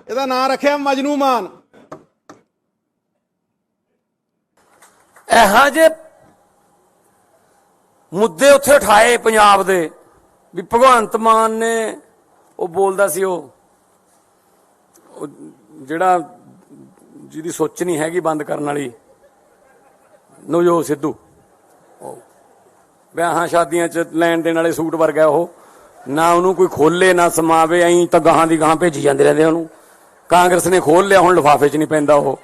ਇਹਦਾ ਨਾਂ ਰੱਖਿਆ ਮਜਨੂ ਮਾਨ। ਇਹੋ ਜਿਹੇ ਮੁੱਦੇ ਉੱਥੇ ਉਠਾਏ ਪੰਜਾਬ ਦੇ ਵੀ ਭਗਵੰਤ ਮਾਨ ਨੇ ਉਹ ਬੋਲਦਾ ਸੀ, ਉਹ ਜਿਹੜਾ ਜਿਹਦੀ ਸੋਚ ਨਹੀਂ ਹੈਗੀ ਬੰਦ ਕਰਨ ਵਾਲੀ, ਨਵਜੋਤ ਸਿੱਧੂ, ਵਿਆਹਾਂ ਸ਼ਾਦੀਆਂ 'ਚ ਲੈਣ ਦੇਣ ਵਾਲੇ ਸੂਟ ਵਰਗਾ ਉਹ, ਨਾ ਉਹਨੂੰ ਕੋਈ ਖੋਲੇ ਨਾ ਸਮਾਵੇ, ਐਂ ਤਾਂ ਗਾਹਾਂ ਦੀ ਗਾਹਾਂ ਭੇਜੀ ਜਾਂਦੇ ਰਹਿੰਦੇ ਉਹਨੂੰ। ਕਾਂਗਰਸ ਨੇ ਖੋਲ ਲਿਆ, ਹੁਣ ਲਿਫਾਫੇ 'ਚ ਨਹੀਂ ਪੈਂਦਾ ਉਹ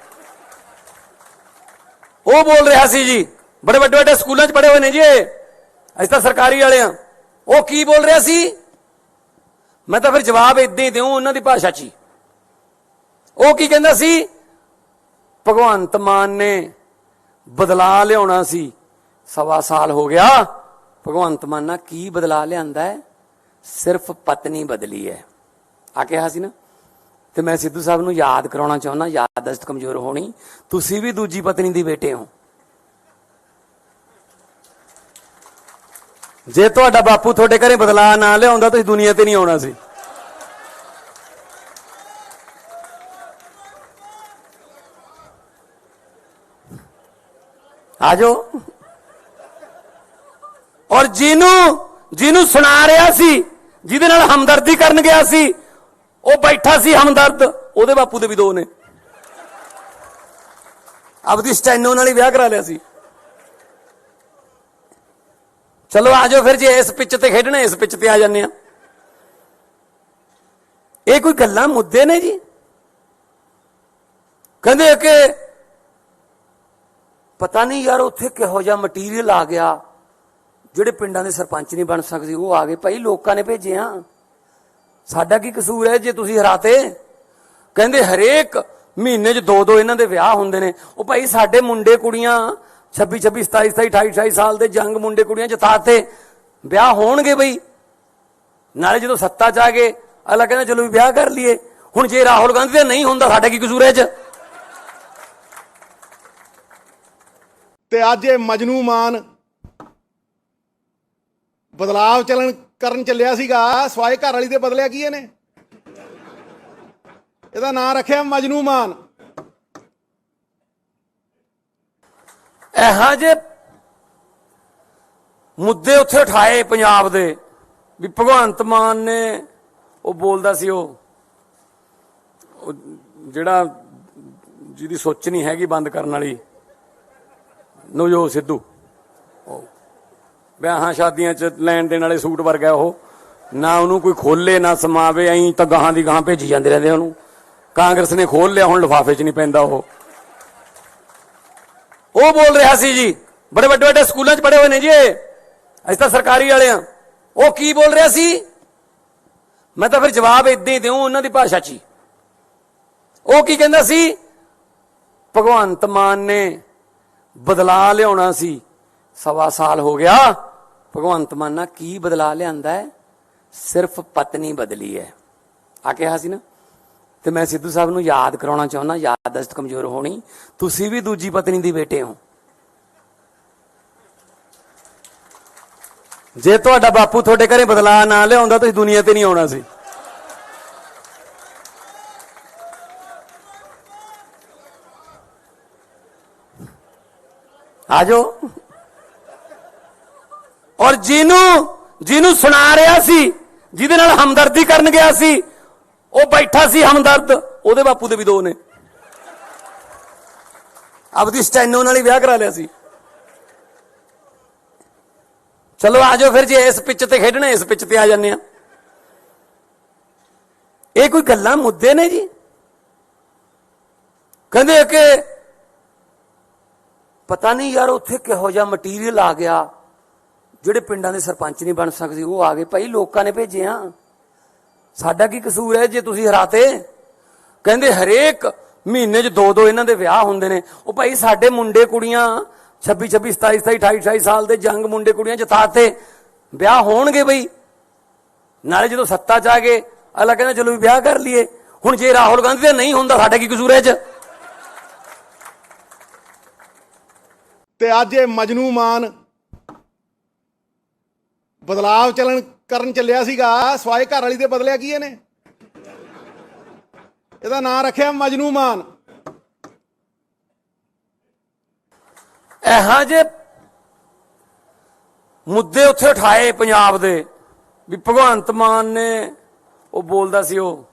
ਬੋਲ ਰਿਹਾ ਸੀ ਜੀ, ਬੜੇ ਵੱਡੇ ਵੱਡੇ ਸਕੂਲਾਂ 'ਚ ਪੜ੍ਹੇ ਹੋਏ ਨੇ ਜੀ, ਅਸੀਂ ਤਾਂ ਸਰਕਾਰੀ ਵਾਲੇ ਆ। ਉਹ ਕੀ ਬੋਲ ਰਿਹਾ ਸੀ? ਮੈਂ ਤਾਂ ਫਿਰ ਜਵਾਬ ਇਦਾਂ ਹੀ ਦਿਉ ਉਹਨਾਂ ਦੀ ਭਾਸ਼ਾ 'ਚ ਹੀ। ਉਹ ਕੀ ਕਹਿੰਦਾ ਸੀ? ਭਗਵੰਤ ਮਾਨ ਨੇ ਬਦਲਾ ਲਿਆਉਣਾ ਸੀ, 1.25 ਸਾਲ ਹੋ ਗਿਆ। ਭਗਵੰਤ ਮਾਨ ਨਾਲ ਕੀ ਬਦਲਾ ਲਿਆਂਦਾ ਹੈ? ਸਿਰਫ ਪਤਨੀ ਬਦਲੀ ਹੈ ਆ ਕਿਹਾ ਸੀ ਨਾ। ਤੇ ਮੈਂ ਸਿੱਧੂ ਸਾਹਿਬ ਨੂੰ ਯਾਦ ਕਰਾਉਣਾ ਚਾਹੁੰਦਾ, ਯਾਦਦਾਸ਼ਤ ਕਮਜ਼ੋਰ ਹੋਣੀ, ਤੁਸੀਂ ਵੀ ਦੂਜੀ ਪਤਨੀ ਦੀ ਬੇਟੇ ਹੋ। ਜੇ ਤੁਹਾਡਾ ਬਾਪੂ ਤੁਹਾਡੇ ਘਰੇ ਬਦਲਾ ਨਾ ਲਿਆਉਂਦਾ ਤੁਸੀਂ ਦੁਨੀਆ ਤੇ ਨਹੀਂ ਆਉਣਾ ਸੀ। ਆ ਜਾਓ। ਔਰ ਜਿਹਨੂੰ ਸੁਣਾ ਰਿਹਾ ਸੀ, ਜਿਹਦੇ ਨਾਲ ਹਮਦਰਦੀ ਕਰਨ ਗਿਆ ਸੀ, ਉਹ ਬੈਠਾ ਸੀ ਹਮਦਰਦ, ਉਹਦੇ ਬਾਪੂ ਦੇ ਵੀ 2 ਨੇ। ਆਪਦੀ ਸਟੈਨੋ ਨਾਲ ਹੀ ਵਿਆਹ ਕਰਾ ਲਿਆ ਸੀ। ਚਲੋ ਆ ਜਾਓ ਫਿਰ, ਜੇ ਇਸ ਪਿੱਚ ਤੇ ਖੇਡਣਾ ਇਸ ਪਿੱਚ ਤੇ ਆ ਜਾਂਦੇ ਆ। ਇਹ ਕੋਈ ਗੱਲਾਂ ਮੁੱਦੇ ਨੇ ਜੀ? ਕਹਿੰਦੇ ਕਿ ਪਤਾ ਨਹੀਂ ਯਾਰ ਉੱਥੇ ਕਿਹੋ ਜਿਹਾ ਮਟੀਰੀਅਲ ਆ ਗਿਆ, ਜਿਹੜੇ ਪਿੰਡਾਂ ਦੇ ਸਰਪੰਚ ਨਹੀਂ ਬਣ ਸਕਦੇ ਉਹ ਆ ਗਏ। ਭਾਈ ਲੋਕਾਂ ਨੇ ਭੇਜੇ ਆ, ਸਾਡਾ ਕੀ ਕਸੂਰ ਹੈ ਜੇ ਤੁਸੀਂ ਹਰਾਤੇ? ਕਹਿੰਦੇ ਹਰੇਕ ਮਹੀਨੇ 'ਚ 2-2 ਇਹਨਾਂ ਦੇ ਵਿਆਹ ਹੁੰਦੇ ਨੇ। ਉਹ ਭਾਈ ਸਾਡੇ ਮੁੰਡੇ ਕੁੜੀਆਂ 26, 27, 28, 28 ਸਾਲ ਦੇ ਜੰਗ ਮੁੰਡੇ ਕੁੜੀਆਂ ਜਿਤਾਤੇ, ਵਿਆਹ ਹੋਣਗੇ ਬਈ। ਨਾਲੇ ਜਦੋਂ ਸੱਤਾ 'ਚ ਆ ਗਏ ਅਗਲਾ ਕਹਿੰਦਾ ਚਲੋ ਵੀ ਵਿਆਹ ਕਰ ਲਈਏ। ਹੁਣ ਜੇ ਰਾਹੁਲ ਗਾਂਧੀ ਦਾ ਨਹੀਂ ਹੁੰਦਾ, ਸਾਡਾ ਕੀ ਕਸੂਰ ਹੈ ਇਹ 'ਚ? ਤੇ ਅੱਜ ਇਹ ਮਜਨੂ ਮਾਨ ਬਦਲਾਵ ਕਰਨ ਚੱਲਿਆ ਸੀਗਾ, ਸਵਾਏ ਘਰ ਵਾਲੀ ਦੇ ਬਦਲਿਆ ਕੀ ਇਹਨੇ? ਇਹਦਾ ਨਾਂ ਰੱਖਿਆ ਮਜਨੂ ਮਾਨ। ਇਹੋ ਜਿਹੇ ਮੁੱਦੇ ਉੱਥੇ ਉਠਾਏ ਪੰਜਾਬ ਦੇ ਵੀ ਭਗਵੰਤ ਮਾਨ ਨੇ ਉਹ ਬੋਲਦਾ ਸੀ ਉਹ ਜਿਹੜਾ ਜਿਹਦੀ ਸੋਚ ਨਹੀਂ ਹੈਗੀ ਬੰਦ ਕਰਨ ਵਾਲੀ ਨਵਜੋਤ ਸਿੱਧੂ, ਵਿਆਹਾਂ ਸ਼ਾਦੀਆਂ 'ਚ ਲੈਣ ਦੇਣ ਵਾਲੇ ਸੂਟ ਵਰਗਾ ਉਹ, ਨਾ ਉਹਨੂੰ ਕੋਈ ਖੋਲੇ ਨਾ ਸਮਾਵੇ, ਐਂ ਤਾਂ ਗਾਹਾਂ ਦੀ ਗਾਹਾਂ ਭੇਜੀ ਜਾਂਦੇ ਰਹਿੰਦੇ ਉਹਨੂੰ। ਕਾਂਗਰਸ ਨੇ ਖੋਲ ਲਿਆ, ਹੁਣ ਲਿਫਾਫੇ 'ਚ ਨਹੀਂ ਪੈਂਦਾ ਉਹ ਬੋਲ ਰਿਹਾ ਸੀ ਜੀ, ਬੜੇ ਵੱਡੇ ਵੱਡੇ ਸਕੂਲਾਂ 'ਚ ਪੜ੍ਹੇ ਹੋਏ ਨੇ ਜੀ, ਅਸੀਂ ਤਾਂ ਸਰਕਾਰੀ ਵਾਲੇ ਆ। ਉਹ ਕੀ ਬੋਲ ਰਿਹਾ ਸੀ? ਮੈਂ ਤਾਂ ਫਿਰ ਜਵਾਬ ਏਦਾਂ ਹੀ ਦਿਉ ਉਹਨਾਂ ਦੀ ਭਾਸ਼ਾ 'ਚ ਹੀ। ਉਹ ਕੀ ਕਹਿੰਦਾ ਸੀ? ਭਗਵੰਤ ਮਾਨ ਨੇ ਬਦਲਾ ਲਿਆਉਣਾ ਸੀ, 1.25 ਸਾਲ ਹੋ ਗਿਆ। ਭਗਵੰਤ ਮਾਨ ਨਾਲ ਕੀ ਬਦਲਾ ਲਿਆਂਦਾ ਹੈ? ਸਿਰਫ ਪਤਨੀ ਬਦਲੀ ਹੈ ਆ ਕਿਹਾ ਸੀ ਨਾ। ਤੇ ਮੈਂ ਸਿੱਧੂ ਸਾਹਿਬ ਨੂੰ ਯਾਦ ਕਰਾਉਣਾ ਚਾਹੁੰਦਾ, ਯਾਦਦਾਸ਼ਤ ਕਮਜ਼ੋਰ ਹੋਣੀ, ਤੁਸੀਂ ਵੀ ਦੂਜੀ ਪਤਨੀ ਦੀ ਬੇਟੇ ਹੋ। ਜੇ ਤੁਹਾਡਾ ਬਾਪੂ ਤੁਹਾਡੇ ਘਰੇ ਬਦਲਾ ਨਾ ਲਿਆਉਂਦਾ ਤੁਸੀਂ ਦੁਨੀਆ ਤੇ ਨਹੀਂ ਆਉਣਾ ਸੀ। ਆਜੋ। ਔਰ ਜਿਹਨੂੰ ਸੁਣਾ ਰਿਹਾ ਸੀ, ਜਿਹਦੇ ਨਾਲ ਹਮਦਰਦੀ ਕਰਨ ਗਿਆ ਸੀ, ਉਹ ਬੈਠਾ ਸੀ ਹਮਦਰਦ, ਉਹਦੇ ਬਾਪੂ ਦੇ ਵੀ 2 ਨੇ। ਆਪਦੀ ਸਟੈਨੋ ਨਾਲ ਹੀ ਵਿਆਹ ਕਰਾ ਲਿਆ ਸੀ। ਚਲੋ ਆਜੋ ਫਿਰ, ਜੇ ਇਸ ਪਿੱਚ ਤੇ ਖੇਡਣਾ ਇਸ ਪਿੱਚ ਤੇ ਆ ਜਾਂਦੇ ਆ। ਇਹ ਕੋਈ ਗੱਲਾਂ ਮੁੱਦੇ ਨੇ ਜੀ? ਕਹਿੰਦੇ ਕਿ ਪਤਾ ਨਹੀਂ ਯਾਰ ਉੱਥੇ ਕਿਹੋ ਜਿਹਾ ਮਟੀਰੀਅਲ ਆ ਗਿਆ, ਜਿਹੜੇ ਪਿੰਡਾਂ ਦੇ ਸਰਪੰਚ ਨਹੀਂ ਬਣ ਸਕਦੇ ਉਹ ਆ ਗਏ। ਭਾਈ ਲੋਕਾਂ ਨੇ ਭੇਜੇ ਆ, ਸਾਡਾ ਕੀ ਕਸੂਰ ਹੈ ਜੇ ਤੁਸੀਂ ਹਰਾਤੇ? ਕਹਿੰਦੇ ਹਰੇਕ ਮਹੀਨੇ 'ਚ 2-2 ਇਹਨਾਂ ਦੇ ਵਿਆਹ ਹੁੰਦੇ ਨੇ। ਉਹ ਭਾਈ ਸਾਡੇ ਮੁੰਡੇ ਕੁੜੀਆਂ 26, 27, 28, 28 ਸਾਲ ਦੇ ਜੰਗ ਮੁੰਡੇ ਕੁੜੀਆਂ ਜਿਤਾਤੇ, ਵਿਆਹ ਹੋਣਗੇ ਬਈ। ਨਾਲੇ ਜਦੋਂ ਸੱਤਾ 'ਚ ਆ ਗਏ ਅਗਲਾ ਕਹਿੰਦਾ ਚਲੋ ਵੀ ਵਿਆਹ ਕਰ ਲਈਏ। ਹੁਣ ਜੇ ਰਾਹੁਲ ਗਾਂਧੀ ਦਾ ਨਹੀਂ ਹੁੰਦਾ, ਸਾਡਾ ਕੀ ਕਸੂਰ ਹੈ ਇਹ 'ਚ? ਤੇ ਅੱਜ ਇਹ ਮਜਨੂ ਮਾਨ ਬਦਲਾਵ ਕਰਨ ਚੱਲਿਆ ਸੀਗਾ, ਸਵਾਏ ਘਰ ਵਾਲੀ ਦੇ ਬਦਲਿਆ ਕੀ ਇਹਨੇ? ਇਹਦਾ ਨਾਂ ਰੱਖਿਆ ਮਜਨੂ ਮਾਨ। ਇਹੋ ਜਿਹੇ ਮੁੱਦੇ ਉੱਥੇ ਉਠਾਏ ਪੰਜਾਬ ਦੇ ਵੀ ਭਗਵੰਤ ਮਾਨ ਨੇ ਉਹ ਬੋਲਦਾ ਸੀ ਉਹ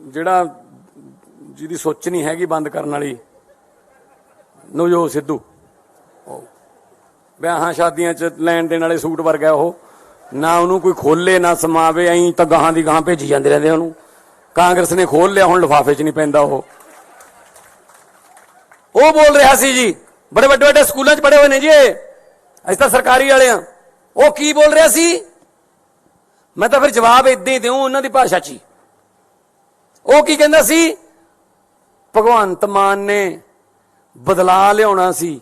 ਜਿਹੜਾ ਜਿਹਦੀ ਸੋਚ ਨਹੀਂ ਹੈਗੀ ਬੰਦ ਕਰਨ ਵਾਲੀ ਨਵਜੋਤ ਸਿੱਧੂ, ਵਿਆਹਾਂ ਸ਼ਾਦੀਆਂ 'ਚ ਲੈਣ ਦੇਣ ਵਾਲੇ ਸੂਟ ਵਰਗਾ ਉਹ, ਨਾ ਉਹਨੂੰ ਕੋਈ ਖੋਲੇ ਨਾ ਸਮਾਵੇ, ਐਂ ਤਾਂ ਗਾਹਾਂ ਦੀ ਗਾਹਾਂ ਭੇਜੀ ਜਾਂਦੇ ਰਹਿੰਦੇ ਉਹਨੂੰ। ਕਾਂਗਰਸ ਨੇ ਖੋਲ ਲਿਆ, ਹੁਣ ਲਿਫਾਫੇ 'ਚ ਨਹੀਂ ਪੈਂਦਾ ਉਹ ਬੋਲ ਰਿਹਾ ਸੀ ਜੀ, ਬੜੇ ਵੱਡੇ ਵੱਡੇ ਸਕੂਲਾਂ 'ਚ ਪੜ੍ਹੇ ਹੋਏ ਨੇ ਜੀ, ਅਸੀਂ ਤਾਂ ਸਰਕਾਰੀ ਵਾਲੇ ਆ। ਉਹ ਕੀ ਬੋਲ ਰਿਹਾ ਸੀ? ਮੈਂ ਤਾਂ ਫਿਰ ਜਵਾਬ ਏਦਾਂ ਹੀ ਦਿਉ ਉਹਨਾਂ ਦੀ ਭਾਸ਼ਾ 'ਚ ਹੀ। ਉਹ ਕੀ ਕਹਿੰਦਾ ਸੀ? ਭਗਵੰਤ ਮਾਨ ਨੇ ਬਦਲਾ ਲਿਆਉਣਾ ਸੀ,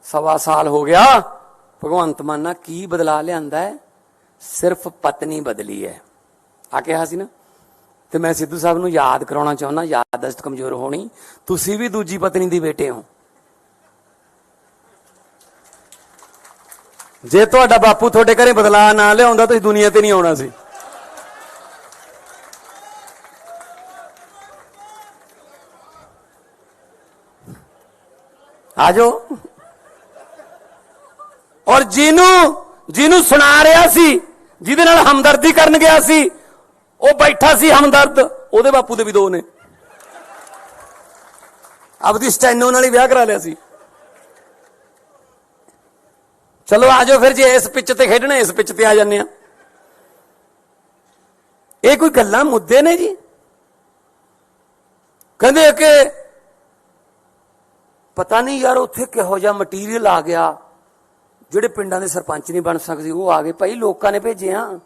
1.25 ਸਾਲ ਹੋ ਗਿਆ। ਭਗਵੰਤ ਮਾਨ ਨਾਲ ਕੀ ਬਦਲਾ ਲਿਆਂਦਾ ਹੈ? ਸਿਰਫ ਪਤਨੀ ਬਦਲੀ ਹੈ ਆ ਕਿਹਾ ਸੀ ਨਾ। ਤੇ ਮੈਂ ਸਿੱਧੂ ਸਾਹਿਬ ਨੂੰ ਯਾਦ ਕਰਾਉਣਾ ਚਾਹੁੰਦਾ, ਯਾਦਦਾਸ਼ਤ ਕਮਜ਼ੋਰ ਹੋਣੀ, ਤੁਸੀਂ ਵੀ ਦੂਜੀ ਪਤਨੀ ਦੀ ਬੇਟੇ ਹੋ। ਜੇ ਤੁਹਾਡਾ ਬਾਪੂ ਤੁਹਾਡੇ ਘਰੇ ਬਦਲਾ ਨਾ ਲਿਆਉਂਦਾ ਤੁਸੀਂ ਦੁਨੀਆ ਤੇ ਨਹੀਂ ਆਉਣਾ ਸੀ। ਆਜੋ। ਔਰ ਜਿਹਨੂੰ ਸੁਣਾ ਰਿਹਾ ਸੀ, ਜਿਹਦੇ ਨਾਲ ਹਮਦਰਦੀ ਕਰਨ ਗਿਆ ਸੀ, ਉਹ ਬੈਠਾ ਸੀ ਹਮਦਰਦ, ਉਹਦੇ ਬਾਪੂ ਦੇ ਵੀ 2 ਨੇ। ਆਪਦੀ ਸਟੈਨੋ ਨਾਲ ਹੀ ਵਿਆਹ ਕਰਾ ਲਿਆ ਸੀ। ਚਲੋ ਆਜੋ ਫਿਰ, ਜੇ ਇਸ ਪਿੱਚ ਤੇ ਖੇਡਣਾ ਇਸ ਪਿੱਚ ਤੇ ਆ ਜਾਂਦੇ ਆ। ਇਹ ਕੋਈ ਗੱਲਾਂ ਮੁੱਦੇ ਨੇ ਜੀ? ਕਹਿੰਦੇ ਕਿ ਪਤਾ ਨਹੀਂ ਯਾਰ ਉੱਥੇ ਕਿਹੋ ਜਿਹਾ ਮਟੀਰੀਅਲ ਆ ਗਿਆ, ਜਿਹੜੇ ਪਿੰਡਾਂ ਦੇ ਸਰਪੰਚ ਨਹੀਂ ਬਣ ਸਕਦੇ ਉਹ ਆ ਗਏ। ਭਾਈ ਲੋਕਾਂ ਨੇ ਭੇਜੇ ਆ,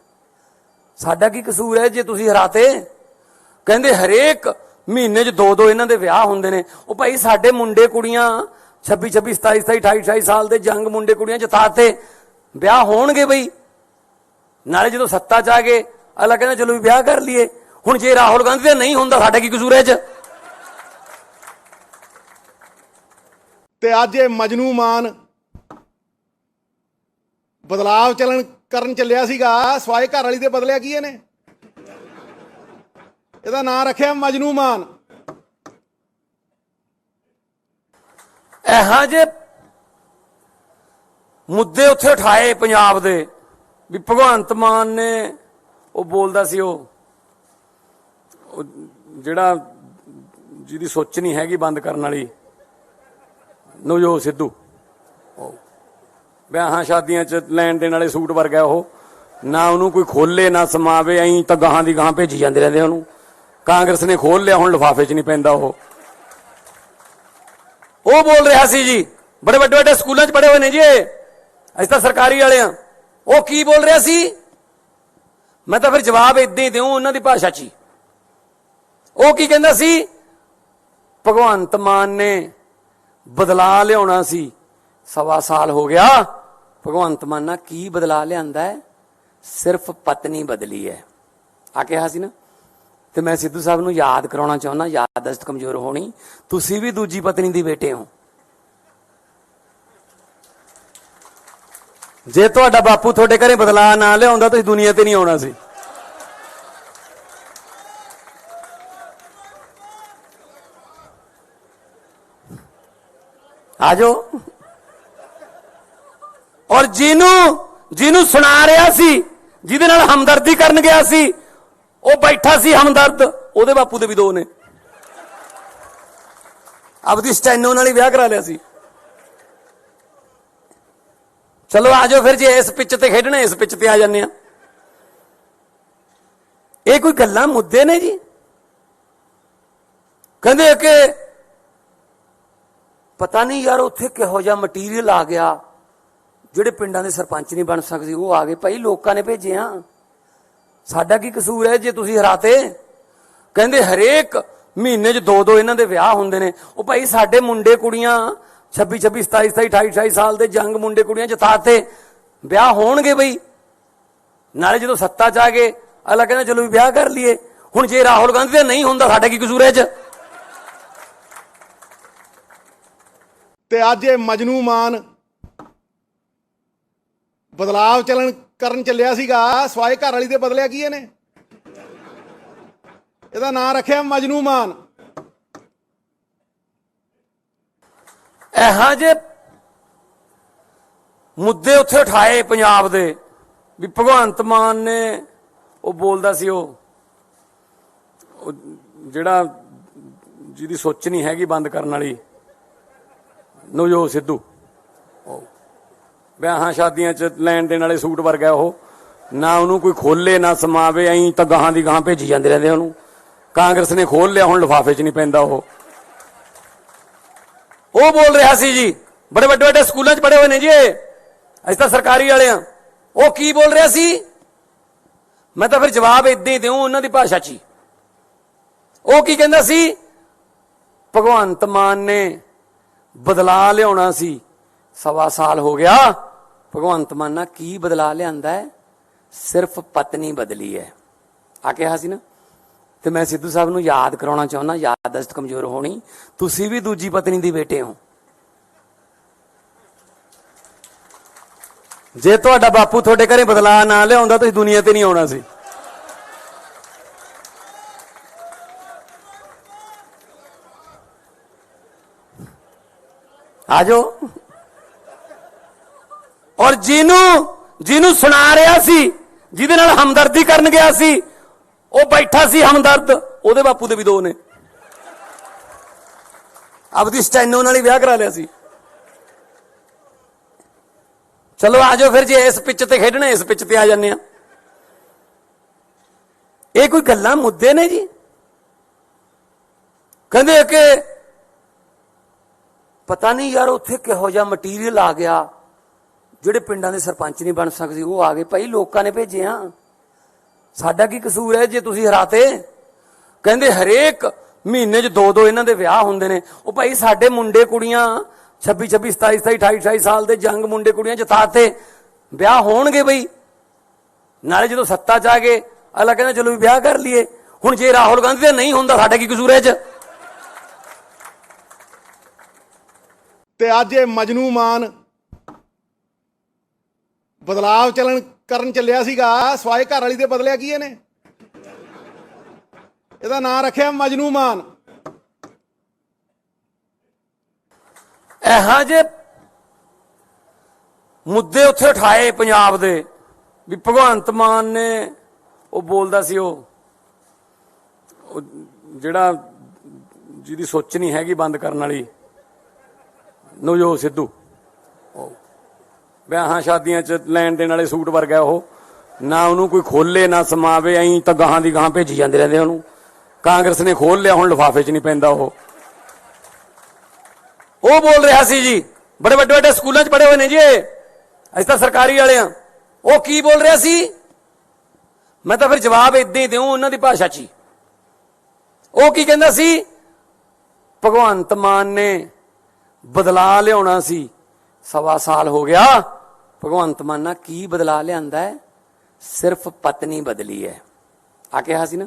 ਸਾਡਾ ਕੀ ਕਸੂਰ ਹੈ ਜੇ ਤੁਸੀਂ ਹਰਾਤੇ? ਕਹਿੰਦੇ ਹਰੇਕ ਮਹੀਨੇ 'ਚ 2-2 ਇਹਨਾਂ ਦੇ ਵਿਆਹ ਹੁੰਦੇ ਨੇ। ਉਹ ਭਾਈ ਸਾਡੇ ਮੁੰਡੇ ਕੁੜੀਆਂ 26, 27, 28, 28 ਸਾਲ ਦੇ ਜੰਗ ਮੁੰਡੇ ਕੁੜੀਆਂ ਜਿਤਾਤੇ, ਵਿਆਹ ਹੋਣਗੇ ਬਈ। ਨਾਲੇ ਜਦੋਂ ਸੱਤਾ 'ਚ ਆ ਗਏ ਅਗਲਾ ਕਹਿੰਦਾ ਚਲੋ ਵੀ ਵਿਆਹ ਕਰ ਲਈਏ। ਹੁਣ ਜੇ ਰਾਹੁਲ ਗਾਂਧੀ ਦਾ ਨਹੀਂ ਹੁੰਦਾ, ਸਾਡਾ ਕੀ ਕਸੂਰ ਹੈ ਇਹ 'ਚ? ਤੇ ਅੱਜ ਇਹ ਮਜਨੂ ਮਾਨ ਬਦਲਾਵ ਕਰਨ ਚੱਲਿਆ ਸੀਗਾ, ਸਵਾਏ ਘਰ ਵਾਲੀ ਦੇ ਬਦਲਿਆ ਕੀ ਇਹਨੇ? ਇਹਦਾ ਨਾਂ ਰੱਖਿਆ ਮਜਨੂ ਮਾਨ। ਇਹੋ ਜਿਹੇ ਮੁੱਦੇ ਉੱਥੇ ਉਠਾਏ ਪੰਜਾਬ ਦੇ ਵੀ ਭਗਵੰਤ ਮਾਨ ਨੇ, ਉਹ ਬੋਲਦਾ ਸੀ ਉਹ ਜਿਹੜਾ ਜਿਹਦੀ ਸੋਚ ਨਹੀਂ ਹੈਗੀ ਬੰਦ ਕਰਨ ਵਾਲੀ, ਨਵਜੋਤ ਸਿੱਧੂ, ਵਿਆਹਾਂ ਸ਼ਾਦੀਆਂ 'ਚ ਲੈਣ ਦੇਣ ਵਾਲੇ ਸੂਟ ਵਰਗਾ ਉਹ, ਨਾ ਉਹਨੂੰ ਕੋਈ ਖੋਲੇ ਨਾ ਸਮਾਵੇ, ਐਂ ਤਾਂ ਗਾਹਾਂ ਦੀ ਗਾਹਾਂ ਭੇਜੀ ਜਾਂਦੇ ਰਹਿੰਦੇ ਉਹਨੂੰ। ਕਾਂਗਰਸ ਨੇ ਖੋਲ ਲਿਆ, ਹੁਣ ਲਿਫਾਫੇ 'ਚ ਨਹੀਂ ਪੈਂਦਾ ਉਹ ਬੋਲ ਰਿਹਾ ਸੀ ਜੀ, ਬੜੇ ਵੱਡੇ ਵੱਡੇ ਸਕੂਲਾਂ 'ਚ ਪੜ੍ਹੇ ਹੋਏ ਨੇ ਜੀ, ਅਸੀਂ ਤਾਂ ਸਰਕਾਰੀ ਵਾਲੇ ਆ। ਉਹ ਕੀ ਬੋਲ ਰਿਹਾ ਸੀ? ਮੈਂ ਤਾਂ ਫਿਰ ਜਵਾਬ ਇਦਾਂ ਹੀ ਦਿਉ ਉਹਨਾਂ ਦੀ ਭਾਸ਼ਾ 'ਚ ਹੀ। ਉਹ ਕੀ ਕਹਿੰਦਾ ਸੀ? ਭਗਵੰਤ ਮਾਨ ਨੇ ਬਦਲਾ ਲਿਆਉਣਾ ਸੀ, 1.25 ਸਾਲ ਹੋ ਗਿਆ। ਭਗਵੰਤ ਮਾਨ ਨਾਲ ਕੀ ਬਦਲਾ ਲਿਆਂਦਾ ਹੈ? ਸਿਰਫ ਪਤਨੀ ਬਦਲੀ ਹੈ ਆ ਕਿਹਾ ਸੀ ਨਾ। ਤੇ ਮੈਂ ਸਿੱਧੂ ਸਾਹਿਬ ਨੂੰ ਯਾਦ ਕਰਾਉਣਾ ਚਾਹੁੰਦਾ, ਯਾਦਦਾਸ਼ਤ ਕਮਜ਼ੋਰ ਹੋਣੀ, ਤੁਸੀਂ ਵੀ ਦੂਜੀ ਪਤਨੀ ਦੀ ਬੇਟੇ ਹੋ। ਜੇ ਤੁਹਾਡਾ ਬਾਪੂ ਤੁਹਾਡੇ ਘਰੇ ਬਦਲਾ ਨਾ ਲਿਆਉਂਦਾ ਤੁਸੀਂ ਦੁਨੀਆ ਤੇ ਨਹੀਂ ਆਉਣਾ ਸੀ। ਆਜੋ। ਔਰ ਜਿਹਨੂੰ ਸੁਣਾ ਰਿਹਾ ਸੀ, ਜਿਹਦੇ ਨਾਲ ਹਮਦਰਦੀ ਕਰਨ ਗਿਆ ਸੀ, ਉਹ ਬੈਠਾ ਸੀ ਹਮਦਰਦ, ਉਹਦੇ ਬਾਪੂ ਦੇ ਵੀ 2 ਨੇ। ਆਪਦੀ ਸਟੈਨੋ ਨਾਲ ਹੀ ਵਿਆਹ ਕਰਾ ਲਿਆ ਸੀ। ਚਲੋ ਆਜੋ ਫਿਰ, ਜੇ ਇਸ ਪਿੱਚ ਤੇ ਖੇਡਣਾ ਇਸ ਪਿੱਚ ਤੇ ਆ ਜਾਂਦੇ ਆ। ਇਹ ਕੋਈ ਗੱਲਾਂ ਮੁੱਦੇ ਨੇ ਜੀ? ਕਹਿੰਦੇ ਕਿ ਪਤਾ ਨਹੀਂ ਯਾਰ ਉੱਥੇ ਕਿਹੋ ਜਿਹਾ ਮਟੀਰੀਅਲ ਆ ਗਿਆ, ਜਿਹੜੇ ਪਿੰਡਾਂ ਦੇ ਸਰਪੰਚ ਨਹੀਂ ਬਣ ਸਕਦੇ ਉਹ ਆ ਗਏ। ਭਾਈ ਲੋਕਾਂ ਨੇ ਭੇਜੇ ਆ, ਸਾਡਾ ਕੀ ਕਸੂਰ ਹੈ ਜੇ ਤੁਸੀਂ ਹਰਾਤੇ? ਕਹਿੰਦੇ ਹਰੇਕ ਮਹੀਨੇ 'ਚ 2 ਇਹਨਾਂ ਦੇ ਵਿਆਹ ਹੁੰਦੇ ਨੇ। ਉਹ ਭਾਈ ਸਾਡੇ ਮੁੰਡੇ ਕੁੜੀਆਂ 26 27 27 28 28 ਸਾਲ ਦੇ ਜੰਗ ਮੁੰਡੇ ਕੁੜੀਆਂ ਜਿਤਾਤੇ, ਵਿਆਹ ਹੋਣਗੇ ਬਈ। ਨਾਲੇ ਜਦੋਂ ਸੱਤਾ 'ਚ ਆ ਗਏ ਅਗਲਾ ਕਹਿੰਦਾ ਚਲੋ ਵੀ ਵਿਆਹ ਕਰ ਲਈਏ। ਹੁਣ ਜੇ ਰਾਹੁਲ ਗਾਂਧੀ ਦਾ ਨਹੀਂ ਹੁੰਦਾ, ਸਾਡਾ ਕੀ ਕਸੂਰ ਹੈ 'ਚ? ਤੇ ਅੱਜ ਇਹ ਮਜਨੂ ਮਾਨ ਬਦਲਾਵ ਕਰਨ ਚੱਲਿਆ ਸੀਗਾ, ਸਵਾਏ ਘਰ ਵਾਲੀ ਦੇ ਬਦਲਿਆ ਕੀ ਇਹਨੇ? ਇਹਦਾ ਨਾਂ ਰੱਖਿਆ ਮਜਨੂ ਮਾਨ। ਇਹੋ ਜਿਹੇ ਮੁੱਦੇ ਉੱਥੇ ਉਠਾਏ ਪੰਜਾਬ ਦੇ ਵੀ ਭਗਵੰਤ ਮਾਨ ਨੇ, ਉਹ ਬੋਲਦਾ ਸੀ ਉਹ ਜਿਹੜਾ ਜਿਹਦੀ ਸੋਚ ਨਹੀਂ ਹੈਗੀ ਬੰਦ ਕਰਨ ਵਾਲੀ, ਨਵਜੋਤ ਸਿੱਧੂ, ਵਿਆਹਾਂ ਸ਼ਾਦੀਆਂ 'ਚ ਲੈਣ ਦੇਣ ਵਾਲੇ ਸੂਟ ਵਰਗਾ ਉਹ, ਨਾ ਉਹਨੂੰ ਕੋਈ ਖੋਲੇ ਨਾ ਸਮਾਵੇ, ਐਂ ਤਾਂ ਗਾਹਾਂ ਦੀ ਗਾਹਾਂ ਭੇਜੀ ਜਾਂਦੇ ਰਹਿੰਦੇ ਉਹਨੂੰ। ਕਾਂਗਰਸ ਨੇ ਖੋਲ ਲਿਆ, ਹੁਣ ਲਿਫਾਫੇ 'ਚ ਨਹੀਂ ਪੈਂਦਾ ਉਹ ਬੋਲ ਰਿਹਾ ਸੀ ਜੀ, ਬੜੇ ਵੱਡੇ ਵੱਡੇ ਸਕੂਲਾਂ 'ਚ ਪੜ੍ਹੇ ਹੋਏ ਨੇ ਜੀ, ਅਸੀਂ ਤਾਂ ਸਰਕਾਰੀ ਵਾਲੇ ਆ। ਉਹ ਕੀ ਬੋਲ ਰਿਹਾ ਸੀ? ਮੈਂ ਤਾਂ ਫਿਰ ਜਵਾਬ ਇਦਾਂ ਹੀ ਦਿਉ ਉਹਨਾਂ ਦੀ ਭਾਸ਼ਾ 'ਚ ਹੀ। ਉਹ ਕੀ ਕਹਿੰਦਾ ਸੀ? ਭਗਵੰਤ ਮਾਨ ਨੇ ਬਦਲਾ ਲਿਆਉਣਾ ਸੀ, 1.25 ਸਾਲ ਹੋ ਗਿਆ। ਭਗਵੰਤ ਮਾਨ ਨਾਲ ਕੀ ਬਦਲਾ ਲਿਆਂਦਾ ਹੈ? ਸਿਰਫ ਪਤਨੀ ਬਦਲੀ ਹੈ ਆ ਕਿਹਾ ਸੀ ਨਾ। ਤੇ ਮੈਂ ਸਿੱਧੂ ਸਾਹਿਬ ਨੂੰ ਯਾਦ ਕਰਾਉਣਾ ਚਾਹੁੰਦਾ, ਯਾਦਦਾਸ਼ਤ ਕਮਜ਼ੋਰ ਹੋਣੀ, ਤੁਸੀਂ ਵੀ ਦੂਜੀ ਪਤਨੀ ਦੀ ਬੇਟੇ ਹੋ। ਜੇ ਤੁਹਾਡਾ ਬਾਪੂ ਤੁਹਾਡੇ ਘਰੇ ਬਦਲਾ ਨਾ ਲਿਆਉਂਦਾ ਤੁਸੀਂ ਦੁਨੀਆ ਤੇ ਨਹੀਂ ਆਉਣਾ ਸੀ। ਆਜੋ। ਔਰ ਜਿਹਨੂੰ ਸੁਣਾ ਰਿਹਾ ਸੀ, ਜਿਹਦੇ ਨਾਲ ਹਮਦਰਦੀ ਕਰਨ ਗਿਆ ਸੀ, ਉਹ ਬੈਠਾ ਸੀ ਹਮਦਰਦ, ਉਹਦੇ ਬਾਪੂ ਦੇ ਵੀ 2 ਨੇ। ਆਪਦੀ ਸਟੈਨੋ ਨਾਲ ਹੀ ਵਿਆਹ ਕਰਾ ਲਿਆ ਸੀ। ਚਲੋ ਆਜੋ ਫਿਰ, ਜੇ ਇਸ ਪਿੱਚ ਤੇ ਖੇਡਣਾ ਇਸ ਪਿੱਚ ਤੇ ਆ ਜਾਂਦੇ ਆ। ਇਹ ਕੋਈ ਗੱਲਾਂ ਮੁੱਦੇ ਨੇ ਜੀ? ਕਹਿੰਦੇ ਕਿ ਪਤਾ ਨਹੀਂ ਯਾਰ ਉੱਥੇ ਕਿਹੋ ਜਿਹਾ ਮਟੀਰੀਅਲ ਆ ਗਿਆ, ਜਿਹੜੇ ਪਿੰਡਾਂ ਦੇ ਸਰਪੰਚ ਨਹੀਂ ਬਣ ਸਕਦੇ ਉਹ ਆ ਗਏ। ਭਾਈ ਲੋਕਾਂ ਨੇ ਭੇਜੇ ਆ, ਸਾਡਾ ਕੀ ਕਸੂਰ ਹੈ ਜੇ ਤੁਸੀਂ ਹਰਾਤੇ? ਕਹਿੰਦੇ ਹਰੇਕ ਮਹੀਨੇ 'ਚ 2 ਇਹਨਾਂ ਦੇ ਵਿਆਹ ਹੁੰਦੇ ਨੇ। ਉਹ ਭਾਈ ਸਾਡੇ ਮੁੰਡੇ ਕੁੜੀਆਂ 26 26 27 27 28 28 ਸਾਲ ਦੇ ਜੰਗ ਮੁੰਡੇ ਕੁੜੀਆਂ ਜਿਤਾਤੇ, ਵਿਆਹ ਹੋਣਗੇ ਬਈ। ਨਾਲੇ ਜਦੋਂ ਸੱਤਾ 'ਚ ਆ ਗਏ ਅਗਲਾ ਕਹਿੰਦਾ ਚਲੋ ਵੀ ਵਿਆਹ ਕਰ ਲਈਏ। ਹੁਣ ਜੇ ਰਾਹੁਲ ਗਾਂਧੀ ਦਾ ਨਹੀਂ ਹੁੰਦਾ, ਸਾਡਾ ਕੀ ਕਸੂਰ ਹੈ 'ਚ? ਤੇ ਅੱਜ ਇਹ ਮਜਨੂ ਮਾਨ ਬਦਲਾਵ ਕਰਨ ਚੱਲਿਆ ਸੀਗਾ, ਸਵਾਏ ਘਰ ਵਾਲੀ ਦੇ ਬਦਲਿਆ ਕੀ ਇਹਨੇ? ਇਹਦਾ ਨਾਂ ਰੱਖਿਆ ਮਜਨੂ ਮਾਨ। ਇਹੋ ਜਿਹੇ ਮੁੱਦੇ ਉੱਥੇ ਉਠਾਏ ਪੰਜਾਬ ਦੇ ਵੀ ਭਗਵੰਤ ਮਾਨ ਨੇ, ਉਹ ਬੋਲਦਾ ਸੀ ਉਹ ਜਿਹੜਾ ਜਿਹਦੀ ਸੋਚ ਨਹੀਂ ਹੈਗੀ ਬੰਦ ਕਰਨ ਵਾਲੀ, ਨਵਜੋਤ ਸਿੱਧੂ, ਵਿਆਹਾਂ ਸ਼ਾਦੀਆਂ 'ਚ ਲੈਣ ਦੇਣ ਵਾਲੇ ਸੂਟ ਵਰਗਾ ਉਹ, ਨਾ ਉਹਨੂੰ ਕੋਈ ਖੋਲੇ ਨਾ ਸਮਾਵੇ, ਐਂ ਤਾਂ ਗਾਹਾਂ ਦੀ ਗਾਹਾਂ ਭੇਜੀ ਜਾਂਦੇ ਰਹਿੰਦੇ ਉਹਨੂੰ। ਕਾਂਗਰਸ ਨੇ ਖੋਲ ਲਿਆ, ਹੁਣ ਲਿਫਾਫੇ 'ਚ ਨਹੀਂ ਪੈਂਦਾ ਉਹ ਬੋਲ ਰਿਹਾ ਸੀ ਜੀ, ਬੜੇ ਵੱਡੇ ਵੱਡੇ ਸਕੂਲਾਂ 'ਚ ਪੜ੍ਹੇ ਹੋਏ ਨੇ ਜੀ, ਅਸੀਂ ਤਾਂ ਸਰਕਾਰੀ ਵਾਲੇ ਆ। ਉਹ ਕੀ ਬੋਲ ਰਿਹਾ ਸੀ? ਮੈਂ ਤਾਂ ਫਿਰ ਜਵਾਬ ਇਦਾਂ ਹੀ ਦਿਉ ਉਹਨਾਂ ਦੀ ਭਾਸ਼ਾ 'ਚ ਹੀ। ਉਹ ਕੀ ਕਹਿੰਦਾ ਸੀ? ਭਗਵੰਤ ਮਾਨ ਨੇ ਬਦਲਾ ਲਿਆਉਣਾ ਸੀ, 1.25 ਸਾਲ ਹੋ ਗਿਆ। ਭਗਵੰਤ ਮਾਨ ਨਾਲ ਕੀ ਬਦਲਾ ਲਿਆਂਦਾ ਹੈ? ਸਿਰਫ ਪਤਨੀ ਬਦਲੀ ਹੈ ਆ ਕਿਹਾ ਸੀ ਨਾ।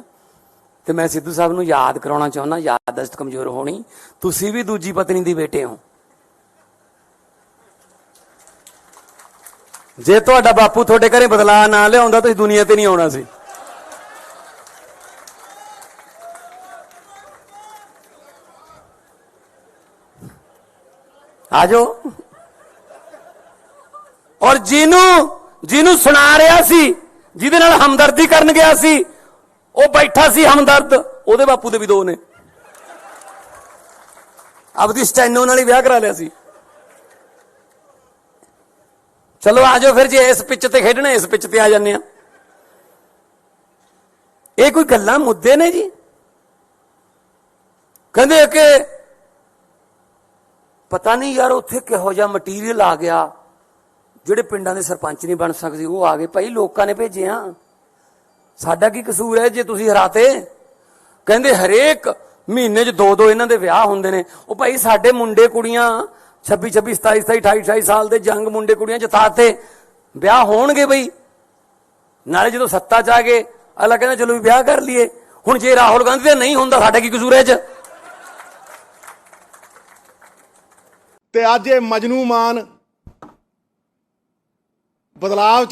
ਤੇ ਮੈਂ ਸਿੱਧੂ ਸਾਹਿਬ ਨੂੰ ਯਾਦ ਕਰਾਉਣਾ ਚਾਹੁੰਦਾ, ਯਾਦਦਾਸ਼ਤ ਕਮਜ਼ੋਰ ਹੋਣੀ, ਤੁਸੀਂ ਵੀ ਦੂਜੀ ਪਤਨੀ ਦੀ ਬੇਟੇ ਹੋ। ਜੇ ਤੁਹਾਡਾ ਬਾਪੂ ਤੁਹਾਡੇ ਘਰੇ ਬਦਲਾ ਨਾ ਲਿਆਉਂਦਾ ਤੁਸੀਂ ਦੁਨੀਆ ਤੇ ਨਹੀਂ ਆਉਣਾ ਸੀ। ਆਜੋ। ਔਰ ਜਿਹਨੂੰ ਸੁਣਾ ਰਿਹਾ ਸੀ, ਜਿਹਦੇ ਨਾਲ ਹਮਦਰਦੀ ਕਰਨ ਗਿਆ ਸੀ, ਉਹ ਬੈਠਾ ਸੀ ਹਮਦਰਦ, ਉਹਦੇ ਬਾਪੂ ਦੇ ਵੀ 2 ਨੇ। ਆਪਦੀ ਸਟੈਨੋ ਨਾਲ ਹੀ ਵਿਆਹ ਕਰਾ ਲਿਆ ਸੀ। ਚਲੋ ਆਜੋ ਫਿਰ, ਜੇ ਇਸ ਪਿੱਚ ਤੇ ਖੇਡਣਾ ਇਸ ਪਿੱਚ ਤੇ ਆ ਜਾਂਦੇ ਆ। ਇਹ ਕੋਈ ਗੱਲਾਂ ਮੁੱਦੇ ਨੇ ਜੀ? ਕਹਿੰਦੇ ਕਿ ਪਤਾ ਨਹੀਂ ਯਾਰ ਉੱਥੇ ਕਿਹੋ ਜਿਹਾ ਮਟੀਰੀਅਲ ਆ ਗਿਆ, ਜਿਹੜੇ ਪਿੰਡਾਂ ਦੇ ਸਰਪੰਚ ਨਹੀਂ ਬਣ ਸਕਦੇ ਉਹ ਆ ਗਏ। ਭਾਈ ਲੋਕਾਂ ਨੇ ਭੇਜੇ ਆ, ਸਾਡਾ ਕੀ ਕਸੂਰ ਹੈ ਜੇ ਤੁਸੀਂ ਹਰਾਤੇ? ਕਹਿੰਦੇ ਹਰੇਕ ਮਹੀਨੇ 'ਚ 2-2 ਇਹਨਾਂ ਦੇ ਵਿਆਹ ਹੁੰਦੇ ਨੇ। ਉਹ ਭਾਈ ਸਾਡੇ ਮੁੰਡੇ ਕੁੜੀਆਂ 26, 27, 28 ਸਾਲ ਦੇ ਜੰਗ ਮੁੰਡੇ ਕੁੜੀਆਂ ਜਿਤਾਤੇ, ਵਿਆਹ ਹੋਣਗੇ ਬਈ। ਨਾਲੇ ਜਦੋਂ ਸੱਤਾ 'ਚ ਆ ਗਏ ਅਗਲਾ ਕਹਿੰਦਾ ਚਲੋ ਵੀ ਵਿਆਹ ਕਰ ਲਈਏ। ਹੁਣ ਜੇ ਰਾਹੁਲ ਗਾਂਧੀ ਦਾ ਨਹੀਂ ਹੁੰਦਾ, ਸਾਡਾ ਕੀ ਕਸੂਰ ਹੈ 'ਚ? ਤੇ ਅੱਜ ਇਹ ਮਜਨੂ ਮਾਨ ਬਦਲਾਵ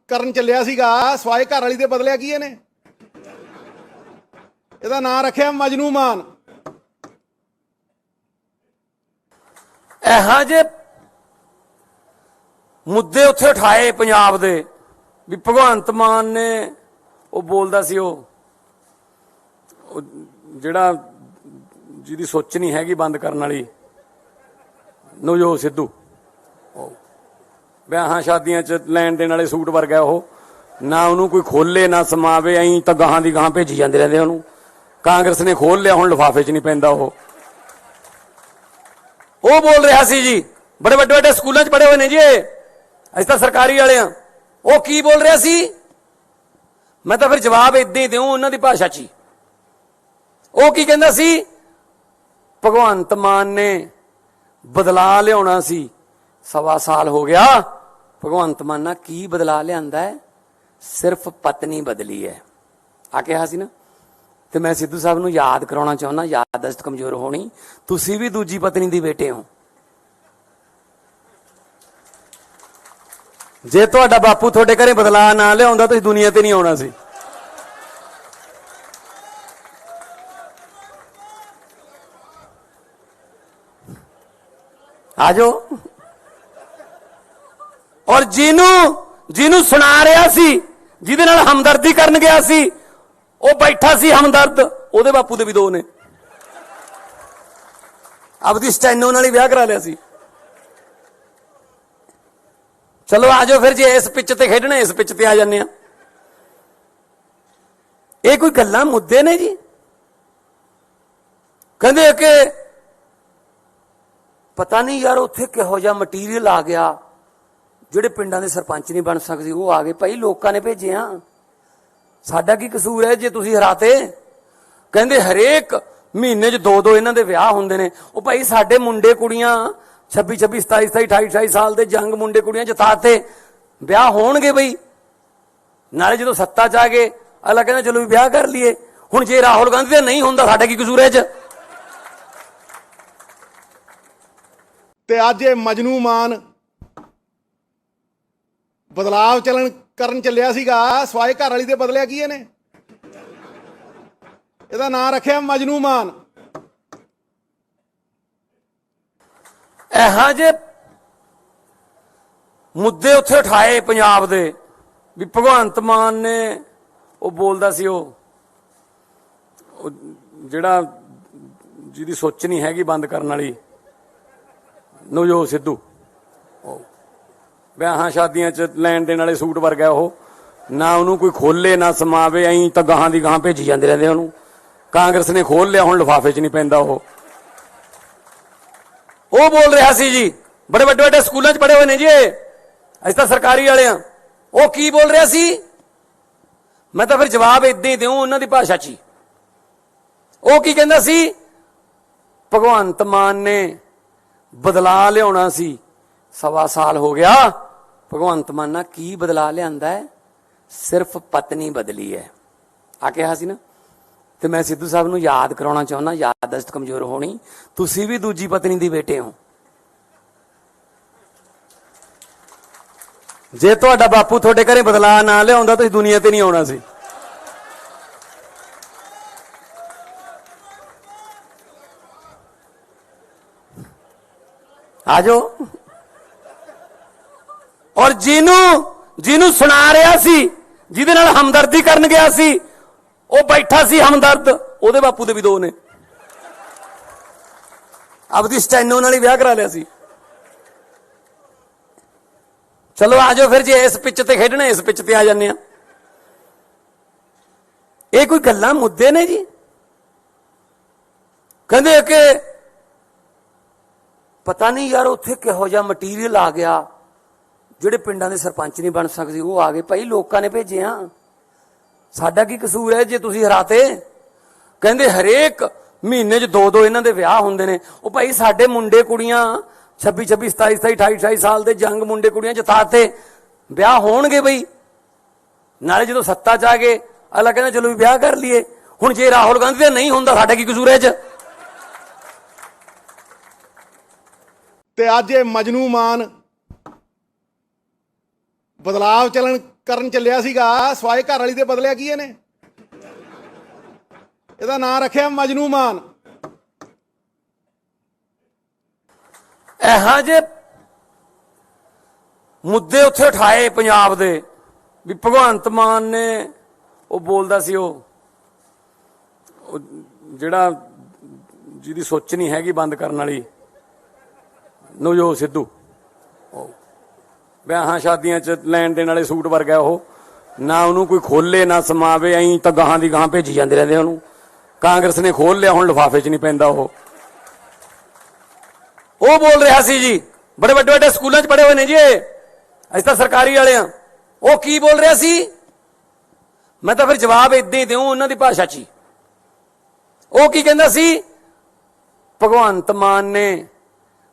ਕਰਨ ਚੱਲਿਆ ਸੀਗਾ, ਸਵਾਏ ਘਰ ਵਾਲੀ ਦੇ ਬਦਲਿਆ ਕੀ ਇਹਨੇ? ਇਹਦਾ ਨਾਂ ਰੱਖਿਆ ਮਜਨੂ ਮਾਨ। ਇਹੋ ਜਿਹੇ ਮੁੱਦੇ ਉੱਥੇ ਉਠਾਏ ਪੰਜਾਬ ਦੇ ਵੀ ਭਗਵੰਤ ਮਾਨ ਨੇ, ਉਹ ਬੋਲਦਾ ਸੀ ਉਹ ਜਿਹੜਾ ਜਿਹਦੀ ਸੋਚ ਨਹੀਂ ਹੈਗੀ ਬੰਦ ਕਰਨ ਵਾਲੀ, ਨਵਜੋਤ ਸਿੱਧੂ, ਵਿਆਹਾਂ ਸ਼ਾਦੀਆਂ 'ਚ ਲੈਣ ਦੇਣ ਵਾਲੇ ਸੂਟ ਵਰਗਾ ਉਹ, ਨਾ ਉਹਨੂੰ ਕੋਈ ਖੋਲੇ ਨਾ ਸਮਾਵੇ, ਐਂ ਤਾਂ ਗਾਹਾਂ ਦੀ ਗਾਹਾਂ ਭੇਜੀ ਜਾਂਦੇ ਰਹਿੰਦੇ ਉਹਨੂੰ। ਕਾਂਗਰਸ ਨੇ ਖੋਲ ਲਿਆ, ਹੁਣ ਲਿਫਾਫੇ 'ਚ ਨਹੀਂ ਪੈਂਦਾ ਉਹ ਬੋਲ ਰਿਹਾ ਸੀ ਜੀ, ਬੜੇ ਵੱਡੇ ਵੱਡੇ ਸਕੂਲਾਂ 'ਚ ਪੜ੍ਹੇ ਹੋਏ ਨੇ ਜੀ, ਅਸੀਂ ਤਾਂ ਸਰਕਾਰੀ ਵਾਲੇ ਆ। ਉਹ ਕੀ ਬੋਲ ਰਿਹਾ ਸੀ? ਮੈਂ ਤਾਂ ਫਿਰ ਜਵਾਬ ਇਦਾਂ ਹੀ ਦਿਉ ਉਹਨਾਂ ਦੀ ਭਾਸ਼ਾ 'ਚ ਹੀ। ਉਹ ਕੀ ਕਹਿੰਦਾ ਸੀ? ਭਗਵੰਤ ਮਾਨ ਨੇ ਬਦਲਾ ਲਿਆਉਣਾ ਸੀ, 1.25 ਸਾਲ ਹੋ ਗਿਆ। ਭਗਵੰਤ ਮਾਨ ਨਾਲ ਕੀ ਬਦਲਾ ਲਿਆਂਦਾ ਹੈ? ਸਿਰਫ ਪਤਨੀ ਬਦਲੀ ਹੈ ਆ ਕਿਹਾ ਸੀ ਨਾ। ਤੇ ਮੈਂ ਸਿੱਧੂ ਸਾਹਿਬ ਨੂੰ ਯਾਦ ਕਰਾਉਣਾ ਚਾਹੁੰਦਾ, ਯਾਦਦਾਸ਼ਤ ਕਮਜ਼ੋਰ ਹੋਣੀ, ਤੁਸੀਂ ਵੀ ਦੂਜੀ ਪਤਨੀ ਦੀ ਬੇਟੇ ਹੋ। ਜੇ ਤੁਹਾਡਾ ਬਾਪੂ ਤੁਹਾਡੇ ਘਰੇ ਬਦਲਾ ਨਾ ਲਿਆਉਂਦਾ ਤੁਸੀਂ ਦੁਨੀਆ ਤੇ ਨਹੀਂ ਆਉਣਾ ਸੀ। ਆਜੋ। ਔਰ ਜਿਹਨੂੰ ਸੁਣਾ ਰਿਹਾ ਸੀ, ਜਿਹਦੇ ਨਾਲ ਹਮਦਰਦੀ ਕਰਨ ਗਿਆ ਸੀ, ਉਹ ਬੈਠਾ ਸੀ ਹਮਦਰਦ, ਉਹਦੇ ਬਾਪੂ ਦੇ ਵੀ 2 ਨੇ। ਆਪਦੀ ਸਟੈਨੋ ਨਾਲ ਹੀ ਵਿਆਹ ਕਰਾ ਲਿਆ ਸੀ। ਚਲੋ ਆਜੋ ਫਿਰ, ਜੇ ਇਸ ਪਿੱਚ ਤੇ ਖੇਡਣਾ ਇਸ ਪਿੱਚ ਤੇ ਆ ਜਾਂਦੇ ਆ। ਇਹ ਕੋਈ ਗੱਲਾਂ ਮੁੱਦੇ ਨੇ ਜੀ? ਕਹਿੰਦੇ ਕਿ ਪਤਾ ਨਹੀਂ ਯਾਰ ਉੱਥੇ ਕਿਹੋ ਜਿਹਾ ਮਟੀਰੀਅਲ ਆ ਗਿਆ, ਜਿਹੜੇ ਪਿੰਡਾਂ ਦੇ ਸਰਪੰਚ ਨਹੀਂ ਬਣ ਸਕਦੇ ਉਹ ਆ ਗਏ। ਭਾਈ ਲੋਕਾਂ ਨੇ ਭੇਜੇ ਆ, ਸਾਡਾ ਕੀ ਕਸੂਰ ਹੈ ਜੇ ਤੁਸੀਂ ਹਰਾਤੇ? ਕਹਿੰਦੇ ਹਰੇਕ ਮਹੀਨੇ 'ਚ 2-2 ਇਹਨਾਂ ਦੇ ਵਿਆਹ ਹੁੰਦੇ ਨੇ। ਉਹ ਭਾਈ ਸਾਡੇ ਮੁੰਡੇ ਕੁੜੀਆਂ 26, 27, 28 ਸਾਲ ਦੇ ਜੰਗ ਮੁੰਡੇ ਕੁੜੀਆਂ ਜਿਤਾਤੇ, ਵਿਆਹ ਹੋਣਗੇ ਬਈ। ਨਾਲੇ ਜਦੋਂ ਸੱਤਾ 'ਚ ਆ ਗਏ ਅਗਲਾ ਕਹਿੰਦਾ ਚਲੋ ਵੀ ਵਿਆਹ ਕਰ ਲਈਏ। ਹੁਣ ਜੇ ਰਾਹੁਲ ਗਾਂਧੀ ਦਾ ਨਹੀਂ ਹੁੰਦਾ, ਸਾਡਾ ਕੀ ਕਸੂਰ ਹੈ 'ਚ? ਤੇ ਅੱਜ ਇਹ ਮਜਨੂ ਮਾਨ ਬਦਲਾਵ ਕਰਨ ਚੱਲਿਆ ਸੀਗਾ, ਸਵਾਏ ਘਰ ਵਾਲੀ ਦੇ ਬਦਲਿਆ ਕੀ ਇਹਨੇ? ਇਹਦਾ ਨਾਂ ਰੱਖਿਆ ਮਜਨੂ ਮਾਨ। ਇਹੋ ਜਿਹੇ ਮੁੱਦੇ ਉੱਥੇ ਉਠਾਏ ਪੰਜਾਬ ਦੇ ਵੀ ਭਗਵੰਤ ਮਾਨ ਨੇ, ਉਹ ਬੋਲਦਾ ਸੀ ਉਹ ਜਿਹੜਾ ਜਿਹਦੀ ਸੋਚ ਨਹੀਂ ਹੈਗੀ ਬੰਦ ਕਰਨ ਵਾਲੀ, ਨਵਜੋਤ ਸਿੱਧੂ, ਵਿਆਹਾਂ ਸ਼ਾਦੀਆਂ 'ਚ ਲੈਣ ਦੇਣ ਵਾਲੇ ਸੂਟ ਵਰਗਾ ਉਹ, ਨਾ ਉਹਨੂੰ ਕੋਈ ਖੋਲੇ ਨਾ ਸਮਾਵੇ, ਐਂ ਤਾਂ ਗਾਹਾਂ ਦੀ ਗਾਹਾਂ ਭੇਜੀ ਜਾਂਦੇ ਰਹਿੰਦੇ ਉਹਨੂੰ। ਕਾਂਗਰਸ ਨੇ ਖੋਲ ਲਿਆ, ਹੁਣ ਲਿਫਾਫੇ 'ਚ ਨਹੀਂ ਪੈਂਦਾ ਉਹ ਬੋਲ ਰਿਹਾ ਸੀ ਜੀ, ਬੜੇ ਵੱਡੇ ਵੱਡੇ ਸਕੂਲਾਂ 'ਚ ਪੜ੍ਹੇ ਹੋਏ ਨੇ ਜੀ ਇਹ, ਅਸੀਂ ਤਾਂ ਸਰਕਾਰੀ ਵਾਲੇ ਆ। ਉਹ ਕੀ ਬੋਲ ਰਿਹਾ ਸੀ? ਮੈਂ ਤਾਂ ਫਿਰ ਜਵਾਬ ਇਦਾਂ ਹੀ ਦਿਉ ਉਹਨਾਂ ਦੀ ਭਾਸ਼ਾ 'ਚ ਹੀ। ਉਹ ਕੀ ਕਹਿੰਦਾ ਸੀ? ਭਗਵੰਤ ਮਾਨ ਨੇ ਬਦਲਾ ਲਿਆਉਣਾ ਸੀ, 1.25 ਸਾਲ ਹੋ ਗਿਆ। ਭਗਵੰਤ ਮਾਨ ਨਾਲ ਕੀ ਬਦਲਾ ਲਿਆਂਦਾ ਹੈ? ਸਿਰਫ ਪਤਨੀ ਬਦਲੀ ਹੈ ਆ ਕਿਹਾ ਸੀ ਨਾ। ਤੇ ਮੈਂ ਸਿੱਧੂ ਸਾਹਿਬ ਨੂੰ ਯਾਦ ਕਰਾਉਣਾ ਚਾਹੁੰਦਾ, ਯਾਦਦਾਸ਼ਤ ਕਮਜ਼ੋਰ ਹੋਣੀ, ਤੁਸੀਂ ਵੀ ਦੂਜੀ ਪਤਨੀ ਦੀ ਬੇਟੇ ਹੋ। ਜੇ ਤੁਹਾਡਾ ਬਾਪੂ ਤੁਹਾਡੇ ਘਰੇ ਬਦਲਾ ਨਾ ਲਿਆਉਂਦਾ ਤੁਸੀਂ ਦੁਨੀਆ ਤੇ ਨਹੀਂ ਆਉਣਾ ਸੀ। ਆ ਜਾਓ। ਔਰ ਜਿਹਨੂੰ ਸੁਣਾ ਰਿਹਾ ਸੀ, ਜਿਹਦੇ ਨਾਲ ਹਮਦਰਦੀ ਕਰਨ ਗਿਆ ਸੀ, ਉਹ ਬੈਠਾ ਸੀ ਹਮਦਰਦ, ਉਹਦੇ ਬਾਪੂ ਦੇ ਵੀ 2 ਨੇ। ਆਪਦੀ ਸਟੈਨੋ ਨਾਲ ਹੀ ਵਿਆਹ ਕਰਾ ਲਿਆ ਸੀ। ਚਲੋ ਆ ਜਾਓ ਫਿਰ, ਜੇ ਇਸ ਪਿੱਚ ਤੇ ਖੇਡਣਾ ਇਸ ਪਿੱਚ ਤੇ ਆ ਜਾਂਦੇ ਆ। ਇਹ ਕੋਈ ਗੱਲਾਂ ਮੁੱਦੇ ਨੇ ਜੀ? ਕਹਿੰਦੇ ਕਿ ਪਤਾ ਨਹੀਂ ਯਾਰ ਉੱਥੇ ਕਿਹੋ ਜਿਹਾ ਮਟੀਰੀਅਲ ਆ ਗਿਆ, ਜਿਹੜੇ ਪਿੰਡਾਂ ਦੇ ਸਰਪੰਚ ਨਹੀਂ ਬਣ ਸਕਦੇ ਉਹ ਆ ਗਏ। ਭਾਈ ਲੋਕਾਂ ਨੇ ਭੇਜਿਆ, ਸਾਡਾ ਕੀ ਕਸੂਰ ਹੈ ਜੇ ਤੁਸੀਂ ਹਰਾਤੇ? ਕਹਿੰਦੇ ਹਰੇਕ ਮਹੀਨੇ 'ਚ 2-2 ਇਹਨਾਂ ਦੇ ਵਿਆਹ ਹੁੰਦੇ ਨੇ। ਉਹ ਭਾਈ ਸਾਡੇ ਮੁੰਡੇ ਕੁੜੀਆਂ 26-26, 27-27, 28-28 ਸਾਲ ਦੇ ਜੰਗ ਮੁੰਡੇ ਕੁੜੀਆਂ ਜਿਤਾਤੇ, ਵਿਆਹ ਹੋਣਗੇ ਬਈ। ਨਾਲੇ ਜਦੋਂ ਸੱਤਾ 'ਚ ਆ ਗਏ ਅਗਲਾ ਕਹਿੰਦਾ ਚਲੋ ਵੀ ਵਿਆਹ ਕਰ ਲਈਏ। ਹੁਣ ਜੇ ਰਾਹੁਲ ਗਾਂਧੀ ਦਾ ਨਹੀਂ ਹੁੰਦਾ, ਸਾਡਾ ਕੀ ਕਸੂਰ ਹੈ 'ਚ? ਤੇ ਅੱਜ ਇਹ ਮਜਨੂ ਮਾਨ ਬਦਲਾਵ ਕਰਨ ਚੱਲਿਆ ਸੀਗਾ, ਸਵਾਏ ਘਰ ਵਾਲੀ ਦੇ ਬਦਲਿਆ ਕੀ ਇਹਨੇ? ਇਹਦਾ ਨਾਂ ਰੱਖਿਆ ਮਜਨੂ ਮਾਨ। ਇਹੋ ਜਿਹੇ ਮੁੱਦੇ ਉੱਥੇ ਉਠਾਏ ਪੰਜਾਬ ਦੇ ਵੀ ਭਗਵੰਤ ਮਾਨ ਨੇ, ਉਹ ਬੋਲਦਾ ਸੀ ਉਹ ਜਿਹੜਾ ਜਿਹਦੀ ਸੋਚ ਨਹੀਂ ਹੈਗੀ ਬੰਦ ਕਰਨ ਵਾਲੀ, ਨਵਜੋਤ ਸਿੱਧੂ, ਵਿਆਹਾਂ ਸ਼ਾਦੀਆਂ 'ਚ ਲੈਣ ਦੇਣ ਵਾਲੇ ਸੂਟ ਵਰਗਾ ਉਹ, ਨਾ ਉਹਨੂੰ ਕੋਈ ਖੋਲੇ ਨਾ ਸਮਾਵੇ, ਐਂ ਤਾਂ ਗਾਹਾਂ ਦੀ ਗਾਹਾਂ ਭੇਜੀ ਜਾਂਦੇ ਰਹਿੰਦੇ ਉਹਨੂੰ। ਕਾਂਗਰਸ ਨੇ ਖੋਲ ਲਿਆ, ਹੁਣ ਲਿਫਾਫੇ 'ਚ ਨਹੀਂ ਪੈਂਦਾ ਉਹ ਬੋਲ ਰਿਹਾ ਸੀ ਜੀ, ਬੜੇ ਵੱਡੇ ਵੱਡੇ ਸਕੂਲਾਂ 'ਚ ਪੜ੍ਹੇ ਹੋਏ ਨੇ ਜੀ ਇਹ, ਅਸੀਂ ਤਾਂ ਸਰਕਾਰੀ ਵਾਲੇ ਆ। ਉਹ ਕੀ ਬੋਲ ਰਿਹਾ ਸੀ? ਮੈਂ ਤਾਂ ਫਿਰ ਜਵਾਬ ਇਦਾਂ ਹੀ ਦਿਉ ਉਹਨਾਂ ਦੀ ਭਾਸ਼ਾ 'ਚ ਹੀ। ਉਹ ਕੀ ਕਹਿੰਦਾ ਸੀ? ਭਗਵੰਤ ਮਾਨ ਨੇ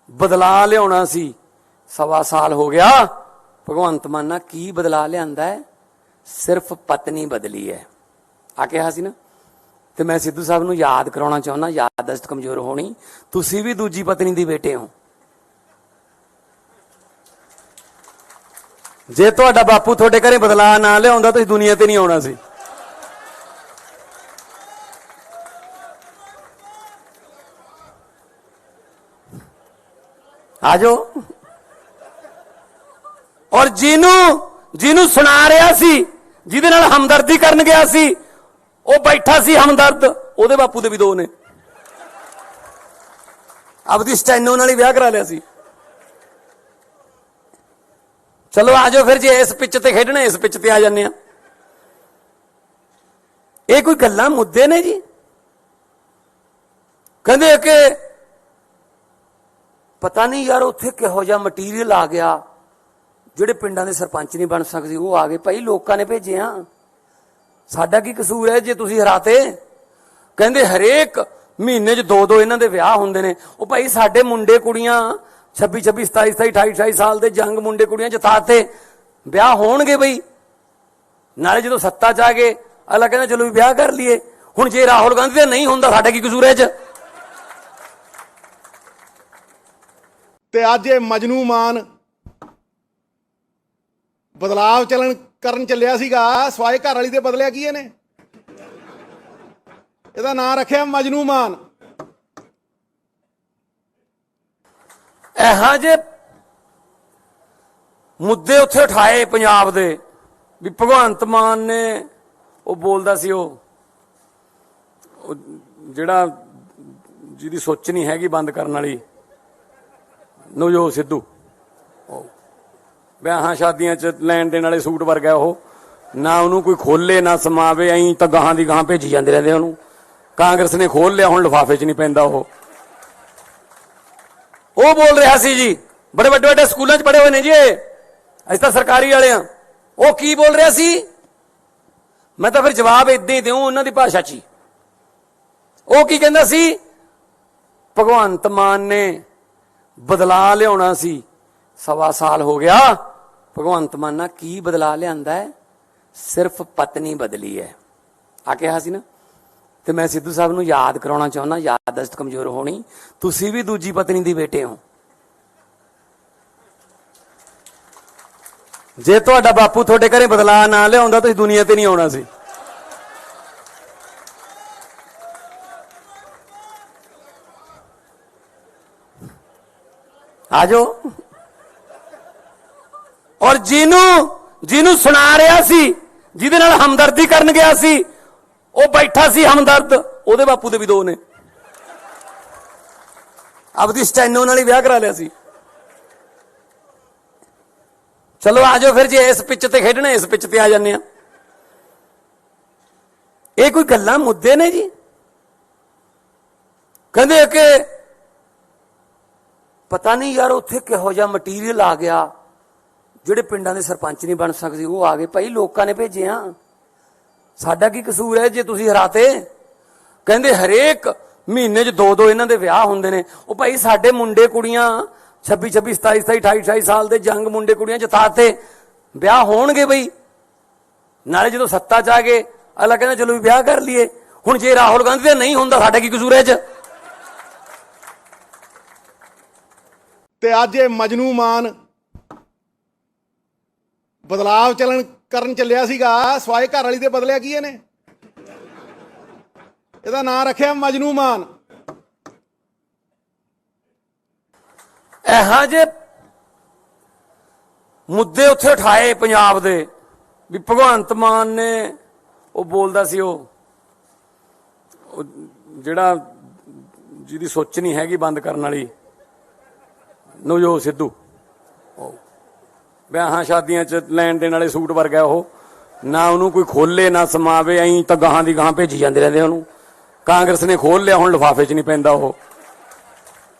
ਬਦਲਾ ਲਿਆਉਣਾ ਸੀ, 1.25 ਸਾਲ ਹੋ ਗਿਆ। ਭਗਵੰਤ ਮਾਨ ਨਾਲ ਕੀ ਬਦਲਾ ਲਿਆਂਦਾ ਹੈ? ਸਿਰਫ ਪਤਨੀ ਬਦਲੀ ਹੈ ਆ ਕਿਹਾ ਸੀ ਨਾ। ਤੇ ਮੈਂ ਸਿੱਧੂ ਸਾਹਿਬ ਨੂੰ ਯਾਦ ਕਰਾਉਣਾ ਚਾਹੁੰਦਾ, ਯਾਦਦਾਸ਼ਤ ਕਮਜ਼ੋਰ ਹੋਣੀ, ਤੁਸੀਂ ਵੀ ਦੂਜੀ ਪਤਨੀ ਦੀ ਬੇਟੇ ਹੋ। ਜੇ ਤੁਹਾਡਾ ਬਾਪੂ ਤੁਹਾਡੇ ਘਰੇ ਬਦਲਾ ਨਾ ਲਿਆਉਂਦਾ ਤੁਸੀਂ ਦੁਨੀਆ ਤੇ ਨਹੀਂ ਆਉਣਾ ਸੀ। ਆ ਜਾਓ। ਔਰ ਜਿਹਨੂੰ ਸੁਣਾ ਰਿਹਾ ਸੀ, ਜਿਹਦੇ ਨਾਲ ਹਮਦਰਦੀ ਕਰਨ ਗਿਆ ਸੀ, ਉਹ ਬੈਠਾ ਸੀ ਹਮਦਰਦ, ਉਹਦੇ ਬਾਪੂ ਦੇ ਵੀ 2 ਨੇ। ਆਪਦੀ ਸਟੈਨੋ ਨਾਲ ਹੀ ਵਿਆਹ ਕਰਾ ਲਿਆ ਸੀ। ਚਲੋ ਆ ਜਾਓ ਫਿਰ, ਜੇ ਇਸ ਪਿੱਚ ਤੇ ਖੇਡਣਾ ਇਸ ਪਿੱਚ ਤੇ ਆ ਜਾਂਦੇ ਆ। ਇਹ ਕੋਈ ਗੱਲਾਂ ਮੁੱਦੇ ਨੇ ਜੀ? ਕਹਿੰਦੇ ਕਿ ਪਤਾ ਨਹੀਂ ਯਾਰ ਉੱਥੇ ਕਿਹੋ ਜਿਹਾ ਮਟੀਰੀਅਲ ਆ ਗਿਆ, ਜਿਹੜੇ ਪਿੰਡਾਂ ਦੇ ਸਰਪੰਚ ਨਹੀਂ ਬਣ ਸਕਦੇ ਉਹ ਆ ਗਏ। ਭਾਈ ਲੋਕਾਂ ਨੇ ਭੇਜਿਆ, ਸਾਡਾ ਕੀ ਕਸੂਰ ਹੈ ਜੇ ਤੁਸੀਂ ਹਰਾਤੇ? ਕਹਿੰਦੇ ਹਰੇਕ ਮਹੀਨੇ 'ਚ 2-2 ਇਹਨਾਂ ਦੇ ਵਿਆਹ ਹੁੰਦੇ ਨੇ। ਉਹ ਭਾਈ ਸਾਡੇ ਮੁੰਡੇ ਕੁੜੀਆਂ 26-26, 27-27, 28-28 ਸਾਲ ਦੇ ਜੰਗ ਮੁੰਡੇ ਕੁੜੀਆਂ ਜਿਤਾਤੇ, ਵਿਆਹ ਹੋਣਗੇ ਬਈ। ਨਾਲੇ ਜਦੋਂ ਸੱਤਾ 'ਚ ਆ ਗਏ ਅਗਲਾ ਕਹਿੰਦਾ ਚਲੋ ਵੀ ਵਿਆਹ ਕਰ ਲਈਏ। ਹੁਣ ਜੇ ਰਾਹੁਲ ਗਾਂਧੀ ਦਾ ਨਹੀਂ ਹੁੰਦਾ, ਸਾਡਾ ਕੀ ਕਸੂਰ ਹੈ 'ਚ? ਤੇ ਅੱਜ ਇਹ ਮਜਨੂ ਮਾਨ ਬਦਲਾਵ ਕਰਨ ਚੱਲਿਆ ਸੀਗਾ, ਸਵਾਏ ਘਰ ਵਾਲੀ ਦੇ ਬਦਲਿਆ ਕੀ ਇਹਨੇ? ਇਹਦਾ ਨਾਂ ਰੱਖਿਆ ਮਜਨੂ ਮਾਨ। ਇਹੋ ਜਿਹੇ ਮੁੱਦੇ ਉੱਥੇ ਉਠਾਏ ਪੰਜਾਬ ਦੇ ਵੀ ਭਗਵੰਤ ਮਾਨ ਨੇ ਉਹ ਬੋਲਦਾ ਸੀ, ਉਹ ਜਿਹੜਾ ਜਿਹਦੀ ਸੋਚ ਨਹੀਂ ਹੈਗੀ ਬੰਦ ਕਰਨ ਵਾਲੀ, ਨਵਜੋਤ ਸਿੱਧੂ, ਵਿਆਹਾਂ ਸ਼ਾਦੀਆਂ 'ਚ ਲੈਣ ਦੇਣ ਵਾਲੇ ਸੂਟ ਵਰਗਾ ਉਹ, ਨਾ ਉਹਨੂੰ ਕੋਈ ਖੋਲੇ ਨਾ ਸਮਾਵੇ, ਐਂ ਤਾਂ ਗਾਹਾਂ ਦੀ ਗਾਹਾਂ ਭੇਜੀ ਜਾਂਦੇ ਰਹਿੰਦੇ ਉਹਨੂੰ। ਕਾਂਗਰਸ ਨੇ ਖੋਲ ਲਿਆ, ਹੁਣ ਲਿਫਾਫੇ 'ਚ ਨਹੀਂ ਪੈਂਦਾ ਉਹ ਬੋਲ ਰਿਹਾ ਸੀ ਜੀ, ਬੜੇ ਵੱਡੇ ਵੱਡੇ ਸਕੂਲਾਂ 'ਚ ਪੜ੍ਹੇ ਹੋਏ ਨੇ ਜੀ, ਅਸੀਂ ਤਾਂ ਸਰਕਾਰੀ ਵਾਲੇ ਆ। ਉਹ ਕੀ ਬੋਲ ਰਿਹਾ ਸੀ? ਮੈਂ ਤਾਂ ਫਿਰ ਜਵਾਬ ਇਦਾਂ ਹੀ ਦਿਉ ਉਹਨਾਂ ਦੀ ਭਾਸ਼ਾ 'ਚ ਹੀ। ਉਹ ਕੀ ਕਹਿੰਦਾ ਸੀ? ਭਗਵੰਤ ਮਾਨ ਨੇ ਬਦਲਾ ਲਿਆਉਣਾ ਸੀ, 1.25 ਸਾਲ ਹੋ ਗਿਆ। ਭਗਵੰਤ ਮਾਨ ਨਾਲ ਕੀ ਬਦਲਾ ਲਿਆਂਦਾ ਹੈ? ਸਿਰਫ ਪਤਨੀ ਬਦਲੀ ਹੈ ਆ ਕਿਹਾ ਸੀ ਨਾ। ਤੇ ਮੈਂ ਸਿੱਧੂ ਸਾਹਿਬ ਨੂੰ ਯਾਦ ਕਰਾਉਣਾ ਚਾਹੁੰਦਾ, ਯਾਦਦਾਸ਼ਤ ਕਮਜ਼ੋਰ ਹੋਣੀ, ਤੁਸੀਂ ਵੀ ਦੂਜੀ ਪਤਨੀ ਦੀ ਬੇਟੇ ਹੋ। ਜੇ ਤੁਹਾਡਾ ਬਾਪੂ ਤੁਹਾਡੇ ਘਰੇ ਬਦਲਾ ਨਾ ਲਿਆਉਂਦਾ ਤੁਸੀਂ ਦੁਨੀਆ ਤੇ ਨਹੀਂ ਆਉਣਾ ਸੀ। ਆਜੋ। ਔਰ ਜਿਹਨੂੰ ਸੁਣਾ ਰਿਹਾ ਸੀ, ਜਿਹਦੇ ਨਾਲ ਹਮਦਰਦੀ ਕਰਨ ਗਿਆ ਸੀ, ਉਹ ਬੈਠਾ ਸੀ ਹਮਦਰਦ, ਉਹਦੇ ਬਾਪੂ ਦੇ ਵੀ 2 ਨੇ। ਆਪਦੀ ਸਟੈਨੋ ਨਾਲ ਹੀ ਵਿਆਹ ਕਰਾ ਲਿਆ ਸੀ। ਚਲੋ ਆਜੋ ਫਿਰ, ਜੇ ਇਸ ਪਿੱਚ ਤੇ ਖੇਡਣਾ ਇਸ ਪਿੱਚ ਤੇ ਆ ਜਾਂਦੇ ਆ। ਇਹ ਕੋਈ ਗੱਲਾਂ ਮੁੱਦੇ ਨੇ ਜੀ? ਕਹਿੰਦੇ ਕਿ ਪਤਾ ਨਹੀਂ ਯਾਰ ਉੱਥੇ ਕਿਹੋ ਜਿਹਾ ਮਟੀਰੀਅਲ ਆ ਗਿਆ, ਜਿਹੜੇ ਪਿੰਡਾਂ ਦੇ ਸਰਪੰਚ ਨਹੀਂ ਬਣ ਸਕਦੇ ਉਹ ਆ ਗਏ। ਭਾਈ ਲੋਕਾਂ ਨੇ ਭੇਜੇ ਆ, ਸਾਡਾ ਕੀ ਕਸੂਰ ਹੈ ਜੇ ਤੁਸੀਂ ਹਰਾਤੇ? ਕਹਿੰਦੇ ਹਰੇਕ ਮਹੀਨੇ 'ਚ 2-2 ਇਹਨਾਂ ਦੇ ਵਿਆਹ ਹੁੰਦੇ ਨੇ। ਉਹ ਭਾਈ ਸਾਡੇ ਮੁੰਡੇ ਕੁੜੀਆਂ 26, 27, 28, 28 ਸਾਲ ਦੇ ਜੰਗ ਮੁੰਡੇ ਕੁੜੀਆਂ ਜਿਤਾਤੇ, ਵਿਆਹ ਹੋਣਗੇ ਬਈ। ਨਾਲੇ ਜਦੋਂ ਸੱਤਾ 'ਚ ਆ ਗਏ ਅਗਲਾ ਕਹਿੰਦਾ ਚਲੋ ਵੀ ਵਿਆਹ ਕਰ ਲਈਏ। ਹੁਣ ਜੇ ਰਾਹੁਲ ਗਾਂਧੀ ਦਾ ਨਹੀਂ ਹੁੰਦਾ, ਸਾਡਾ ਕੀ ਕਸੂਰ ਹੈ ਇਹ 'ਚ? ਤੇ ਅੱਜ ਇਹ ਮਜਨੂ ਮਾਨ ਬਦਲਾਵ ਕਰਨ ਚੱਲਿਆ ਸੀਗਾ, ਸਵਾਏ ਘਰ ਵਾਲੀ ਦੇ ਬਦਲਿਆ ਕੀ ਇਹਨੇ? ਇਹਦਾ ਨਾਂ ਰੱਖਿਆ ਮਜਨੂ ਮਾਨ। ਇਹੋ ਜਿਹੇ ਮੁੱਦੇ ਉੱਥੇ ਉਠਾਏ ਪੰਜਾਬ ਦੇ ਵੀ ਭਗਵੰਤ ਮਾਨ ਨੇ ਉਹ ਬੋਲਦਾ ਸੀ, ਉਹ ਜਿਹੜਾ ਜਿਹਦੀ ਸੋਚ ਨਹੀਂ ਹੈਗੀ ਬੰਦ ਕਰਨ ਵਾਲੀ, ਨਵਜੋਤ ਸਿੱਧੂ, ਵਿਆਹਾਂ ਸ਼ਾਦੀਆਂ 'ਚ ਲੈਣ ਦੇਣ ਵਾਲੇ ਸੂਟ ਵਰਗਾ ਉਹ, ਨਾ ਉਹਨੂੰ ਕੋਈ ਖੋਲੇ ਨਾ ਸਮਾਵੇ, ਐਂ ਤਾਂ ਗਾਹਾਂ ਦੀ ਗਾਹਾਂ ਭੇਜੀ ਜਾਂਦੇ ਰਹਿੰਦੇ ਉਹਨੂੰ। ਕਾਂਗਰਸ ਨੇ ਖੋਲ ਲਿਆ, ਹੁਣ ਲਿਫਾਫੇ 'ਚ ਨਹੀਂ ਪੈਂਦਾ ਉਹ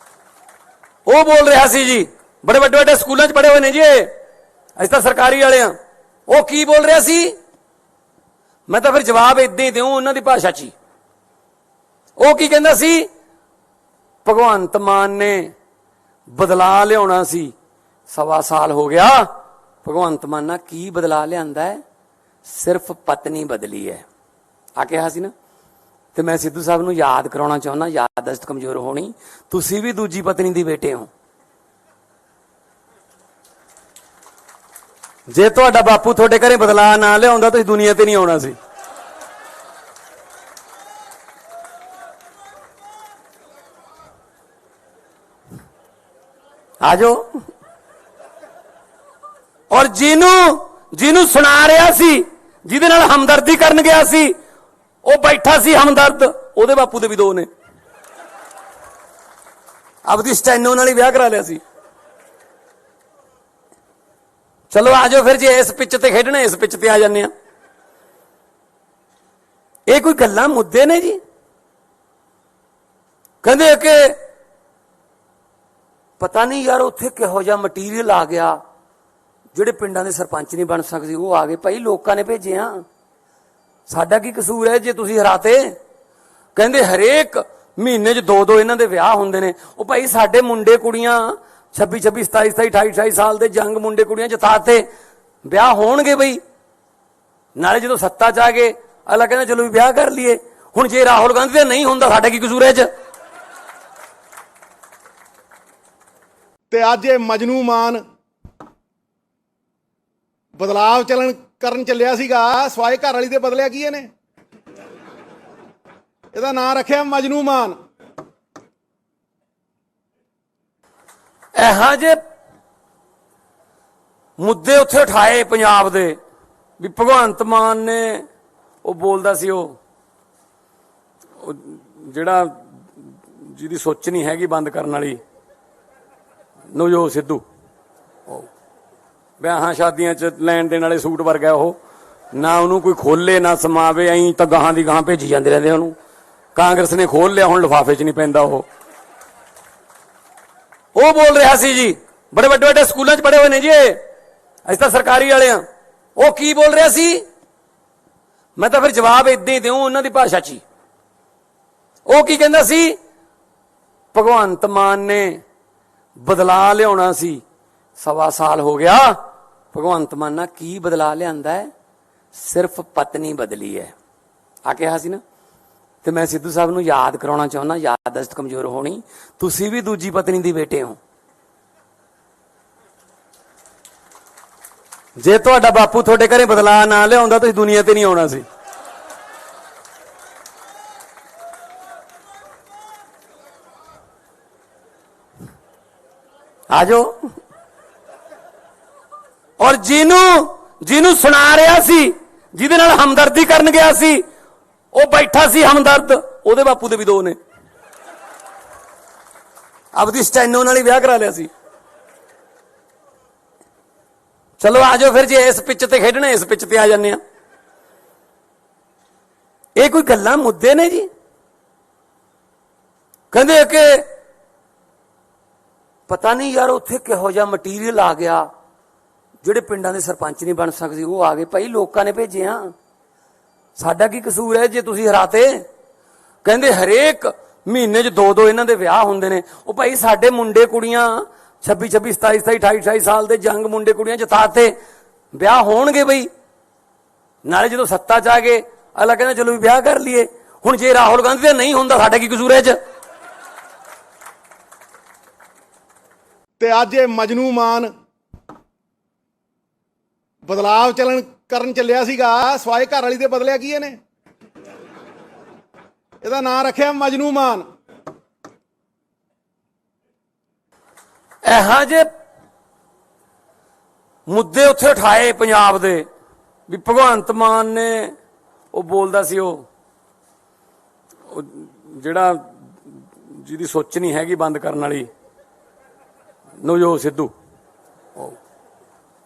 ਬੋਲ ਰਿਹਾ ਸੀ ਜੀ, ਬੜੇ ਵੱਡੇ ਵੱਡੇ ਸਕੂਲਾਂ 'ਚ ਪੜ੍ਹੇ ਹੋਏ ਨੇ ਜੀ, ਅਸੀਂ ਤਾਂ ਸਰਕਾਰੀ ਵਾਲੇ ਆ। ਉਹ ਕੀ ਬੋਲ ਰਿਹਾ ਸੀ? ਮੈਂ ਤਾਂ ਫਿਰ ਜਵਾਬ ਇਦਾਂ ਹੀ ਦਿਉ ਉਹਨਾਂ ਦੀ ਭਾਸ਼ਾ 'ਚ ਹੀ। ਉਹ ਕੀ ਕਹਿੰਦਾ ਸੀ? ਭਗਵੰਤ ਮਾਨ ਨੇ ਬਦਲਾ ਲਿਆਉਣਾ ਸੀ, 1.25 ਸਾਲ ਹੋ ਗਿਆ। ਭਗਵੰਤ ਮਾਨ ਨਾਲ ਕੀ ਬਦਲਾ ਲਿਆਂਦਾ ਹੈ? ਸਿਰਫ ਪਤਨੀ ਬਦਲੀ ਹੈ ਆ ਕਿਹਾ ਸੀ ਨਾ। ਤੇ ਮੈਂ ਸਿੱਧੂ ਸਾਹਿਬ ਨੂੰ ਯਾਦ ਕਰਾਉਣਾ ਚਾਹੁੰਦਾ, ਯਾਦਦਾਸ਼ਤ ਕਮਜ਼ੋਰ ਹੋਣੀ, ਤੁਸੀਂ ਵੀ ਦੂਜੀ ਪਤਨੀ ਦੀ ਬੇਟੇ ਹੋ। ਜੇ ਤੁਹਾਡਾ ਬਾਪੂ ਤੁਹਾਡੇ ਘਰੇ ਬਦਲਾ ਨਾ ਲਿਆਉਂਦਾ ਤੁਸੀਂ ਦੁਨੀਆ ਤੇ ਨਹੀਂ ਆਉਣਾ ਸੀ। ਆਜੋ। ਔਰ ਜਿਹਨੂੰ ਸੁਣਾ ਰਿਹਾ ਸੀ, ਜਿਹਦੇ ਨਾਲ ਹਮਦਰਦੀ ਕਰਨ ਗਿਆ ਸੀ, ਉਹ ਬੈਠਾ ਸੀ ਹਮਦਰਦ, ਉਹਦੇ ਬਾਪੂ ਦੇ ਵੀ 2 ਨੇ। ਆਪਦੀ ਸਟੈਨੋ ਨਾਲ ਹੀ ਵਿਆਹ ਕਰਾ ਲਿਆ ਸੀ। ਚਲੋ ਆਜੋ ਫਿਰ, ਜੇ ਇਸ ਪਿੱਚ ਤੇ ਖੇਡਣਾ ਇਸ ਪਿੱਚ ਤੇ ਆ ਜਾਂਦੇ ਆ। ਇਹ ਕੋਈ ਗੱਲਾਂ ਮੁੱਦੇ ਨੇ ਜੀ? ਕਹਿੰਦੇ ਕਿ ਪਤਾ ਨਹੀਂ ਯਾਰ ਉੱਥੇ ਕਿਹੋ ਜਿਹਾ ਮਟੀਰੀਅਲ ਆ ਗਿਆ, ਜਿਹੜੇ ਪਿੰਡਾਂ ਦੇ ਸਰਪੰਚ ਨਹੀਂ ਬਣ ਸਕਦੇ ਉਹ ਆ ਗਏ। ਭਾਈ ਲੋਕਾਂ ਨੇ ਭੇਜੇ ਆ, ਸਾਡਾ ਕੀ ਕਸੂਰ ਹੈ ਜੇ ਤੁਸੀਂ ਹਰਾਤੇ? ਕਹਿੰਦੇ ਹਰੇਕ ਮਹੀਨੇ 'ਚ 2-2 ਇਹਨਾਂ ਦੇ ਵਿਆਹ ਹੁੰਦੇ ਨੇ। ਉਹ ਭਾਈ ਸਾਡੇ ਮੁੰਡੇ ਕੁੜੀਆਂ 26, 27, 28, 28 ਸਾਲ ਦੇ ਜੰਗ ਮੁੰਡੇ ਕੁੜੀਆਂ ਜਿਤਾਤੇ, ਵਿਆਹ ਹੋਣਗੇ ਬਈ। ਨਾਲੇ ਜਦੋਂ ਸੱਤਾ 'ਚ ਆ ਗਏ ਅਗਲਾ ਕਹਿੰਦਾ ਚਲੋ ਵੀ ਵਿਆਹ ਕਰ ਲਈਏ। ਹੁਣ ਜੇ ਰਾਹੁਲ ਗਾਂਧੀ ਦਾ ਨਹੀਂ ਹੁੰਦਾ, ਸਾਡਾ ਕੀ ਕਸੂਰ ਹੈ ਇਹ 'ਚ? ਤੇ ਅੱਜ ਇਹ ਮਜਨੂ ਮਾਨ ਬਦਲਾਵ ਕਰਨ ਚੱਲਿਆ ਸੀਗਾ, ਸਵਾਏ ਘਰ ਵਾਲੀ ਦੇ ਬਦਲਿਆ ਕੀ ਇਹਨੇ? ਇਹਦਾ ਨਾਂ ਰੱਖਿਆ ਮਜਨੂ ਮਾਨ। ਇਹੋ ਜਿਹੇ ਮੁੱਦੇ ਉੱਥੇ ਉਠਾਏ ਪੰਜਾਬ ਦੇ ਵੀ ਭਗਵੰਤ ਮਾਨ ਨੇ ਉਹ ਬੋਲਦਾ ਸੀ, ਉਹ ਜਿਹੜਾ ਜਿਹਦੀ ਸੋਚ ਨਹੀਂ ਹੈਗੀ ਬੰਦ ਕਰਨ ਵਾਲੀ, ਨਵਜੋਤ ਸਿੱਧੂ, ਵਿਆਹਾਂ ਸ਼ਾਦੀਆਂ 'ਚ ਲੈਣ ਦੇਣ ਵਾਲੇ ਸੂਟ ਵਰਗਾ ਉਹ, ਨਾ ਉਹਨੂੰ ਕੋਈ ਖੋਲੇ ਨਾ ਸਮਾਵੇ, ਐਂ ਤਾਂ ਗਾਹਾਂ ਦੀ ਗਾਹਾਂ ਭੇਜੀ ਜਾਂਦੇ ਰਹਿੰਦੇ ਉਹਨੂੰ। ਕਾਂਗਰਸ ਨੇ ਖੋਲ ਲਿਆ, ਹੁਣ ਲਿਫਾਫੇ 'ਚ ਨਹੀਂ ਪੈਂਦਾ ਉਹ ਬੋਲ ਰਿਹਾ ਸੀ ਜੀ, ਬੜੇ ਵੱਡੇ ਵੱਡੇ ਸਕੂਲਾਂ 'ਚ ਪੜ੍ਹੇ ਹੋਏ ਨੇ ਜੀ, ਅਸੀਂ ਤਾਂ ਸਰਕਾਰੀ ਵਾਲੇ ਆ। ਉਹ ਕੀ ਬੋਲ ਰਿਹਾ ਸੀ? ਮੈਂ ਤਾਂ ਫਿਰ ਜਵਾਬ ਇਦਾਂ ਹੀ ਦਿਉ ਉਹਨਾਂ ਦੀ ਭਾਸ਼ਾ 'ਚ ਹੀ। ਉਹ ਕੀ ਕਹਿੰਦਾ ਸੀ? ਭਗਵੰਤ ਮਾਨ ਨੇ ਬਦਲਾ ਲਿਆਉਣਾ ਸੀ, 1.25 ਸਾਲ ਹੋ ਗਿਆ। ਭਗਵੰਤ ਮਾਨ ਨਾਲ ਕੀ ਬਦਲਾ ਲਿਆਂਦਾ ਹੈ? ਸਿਰਫ ਪਤਨੀ ਬਦਲੀ ਹੈ ਆ ਕਿਹਾ ਸੀ ਨਾ। ਤੇ ਮੈਂ ਸਿੱਧੂ ਸਾਹਿਬ ਨੂੰ ਯਾਦ ਕਰਾਉਣਾ ਚਾਹੁੰਦਾ, ਯਾਦਦਾਸ਼ਤ ਕਮਜ਼ੋਰ ਹੋਣੀ, ਤੁਸੀਂ ਵੀ ਦੂਜੀ ਪਤਨੀ ਦੀ ਬੇਟੇ ਹੋ। ਜੇ ਤੁਹਾਡਾ ਬਾਪੂ ਤੁਹਾਡੇ ਘਰੇ ਬਦਲਾ ਨਾ ਲਿਆਉਂਦਾ ਤੁਸੀਂ ਦੁਨੀਆ ਤੇ ਨਹੀਂ ਆਉਣਾ ਸੀ। ਆਜੋ। ਔਰ ਜਿਹਨੂੰ ਸੁਣਾ ਰਿਹਾ ਸੀ, ਜਿਹਦੇ ਨਾਲ ਹਮਦਰਦੀ ਕਰਨ ਗਿਆ ਸੀ, ਉਹ ਬੈਠਾ ਸੀ ਹਮਦਰਦ, ਉਹਦੇ ਬਾਪੂ ਦੇ ਵੀ 2 ਨੇ। ਆਪਦੀ ਸਟੈਨੋ ਨਾਲ ਹੀ ਵਿਆਹ ਕਰਾ ਲਿਆ ਸੀ। ਚਲੋ ਆਜੋ ਫਿਰ, ਜੇ ਇਸ ਪਿੱਚ ਤੇ ਖੇਡਣਾ ਇਸ ਪਿੱਚ ਤੇ ਆ ਜਾਂਦੇ ਆ। ਇਹ ਕੋਈ ਗੱਲਾਂ ਮੁੱਦੇ ਨੇ ਜੀ? ਕਹਿੰਦੇ ਕਿ ਪਤਾ ਨਹੀਂ ਯਾਰ ਉੱਥੇ ਕਿਹੋ ਜਿਹਾ ਮਟੀਰੀਅਲ ਆ ਗਿਆ, ਜਿਹੜੇ ਪਿੰਡਾਂ ਦੇ ਸਰਪੰਚ ਨਹੀਂ ਬਣ ਸਕਦੇ ਉਹ ਆ ਗਏ। ਭਾਈ ਲੋਕਾਂ ਨੇ ਭੇਜੇ ਆ, ਸਾਡਾ ਕੀ ਕਸੂਰ ਹੈ ਜੇ ਤੁਸੀਂ ਹਰਾਤੇ? ਕਹਿੰਦੇ ਹਰੇਕ ਮਹੀਨੇ 'ਚ 2-2 ਇਹਨਾਂ ਦੇ ਵਿਆਹ ਹੁੰਦੇ ਨੇ। ਉਹ ਭਾਈ ਸਾਡੇ ਮੁੰਡੇ ਕੁੜੀਆਂ 26, 27, 28, 28 ਸਾਲ ਦੇ ਜੰਗ ਮੁੰਡੇ ਕੁੜੀਆਂ ਜਿਤਾਤੇ, ਵਿਆਹ ਹੋਣਗੇ ਬਈ। ਨਾਲੇ ਜਦੋਂ ਸੱਤਾ 'ਚ ਆ ਗਏ ਅਗਲਾ ਕਹਿੰਦਾ ਚਲੋ ਵੀ ਵਿਆਹ ਕਰ ਲਈਏ। ਹੁਣ ਜੇ ਰਾਹੁਲ ਗਾਂਧੀ ਦਾ ਨਹੀਂ ਹੁੰਦਾ, ਸਾਡਾ ਕੀ ਕਸੂਰ ਹੈ 'ਚ? ਤੇ ਅੱਜ ਇਹ ਮਜਨੂ ਮਾਨ ਬਦਲਾਵ ਕਰਨ ਚੱਲਿਆ ਸੀਗਾ, ਸਵਾਏ ਘਰ ਵਾਲੀ ਦੇ ਬਦਲਿਆ ਕੀ ਇਹਨੇ? ਇਹਦਾ ਨਾਂ ਰੱਖਿਆ ਮਜਨੂ ਮਾਨ। ਇਹੋ ਜਿਹੇ ਮੁੱਦੇ ਉੱਥੇ ਉਠਾਏ ਪੰਜਾਬ ਦੇ ਵੀ ਭਗਵੰਤ ਮਾਨ ਨੇ ਉਹ ਬੋਲਦਾ ਸੀ, ਉਹ ਜਿਹੜਾ ਜਿਹਦੀ ਸੋਚ ਨਹੀਂ ਹੈਗੀ ਬੰਦ ਕਰਨ ਵਾਲੀ, ਨਵਜੋਤ ਸਿੱਧੂ,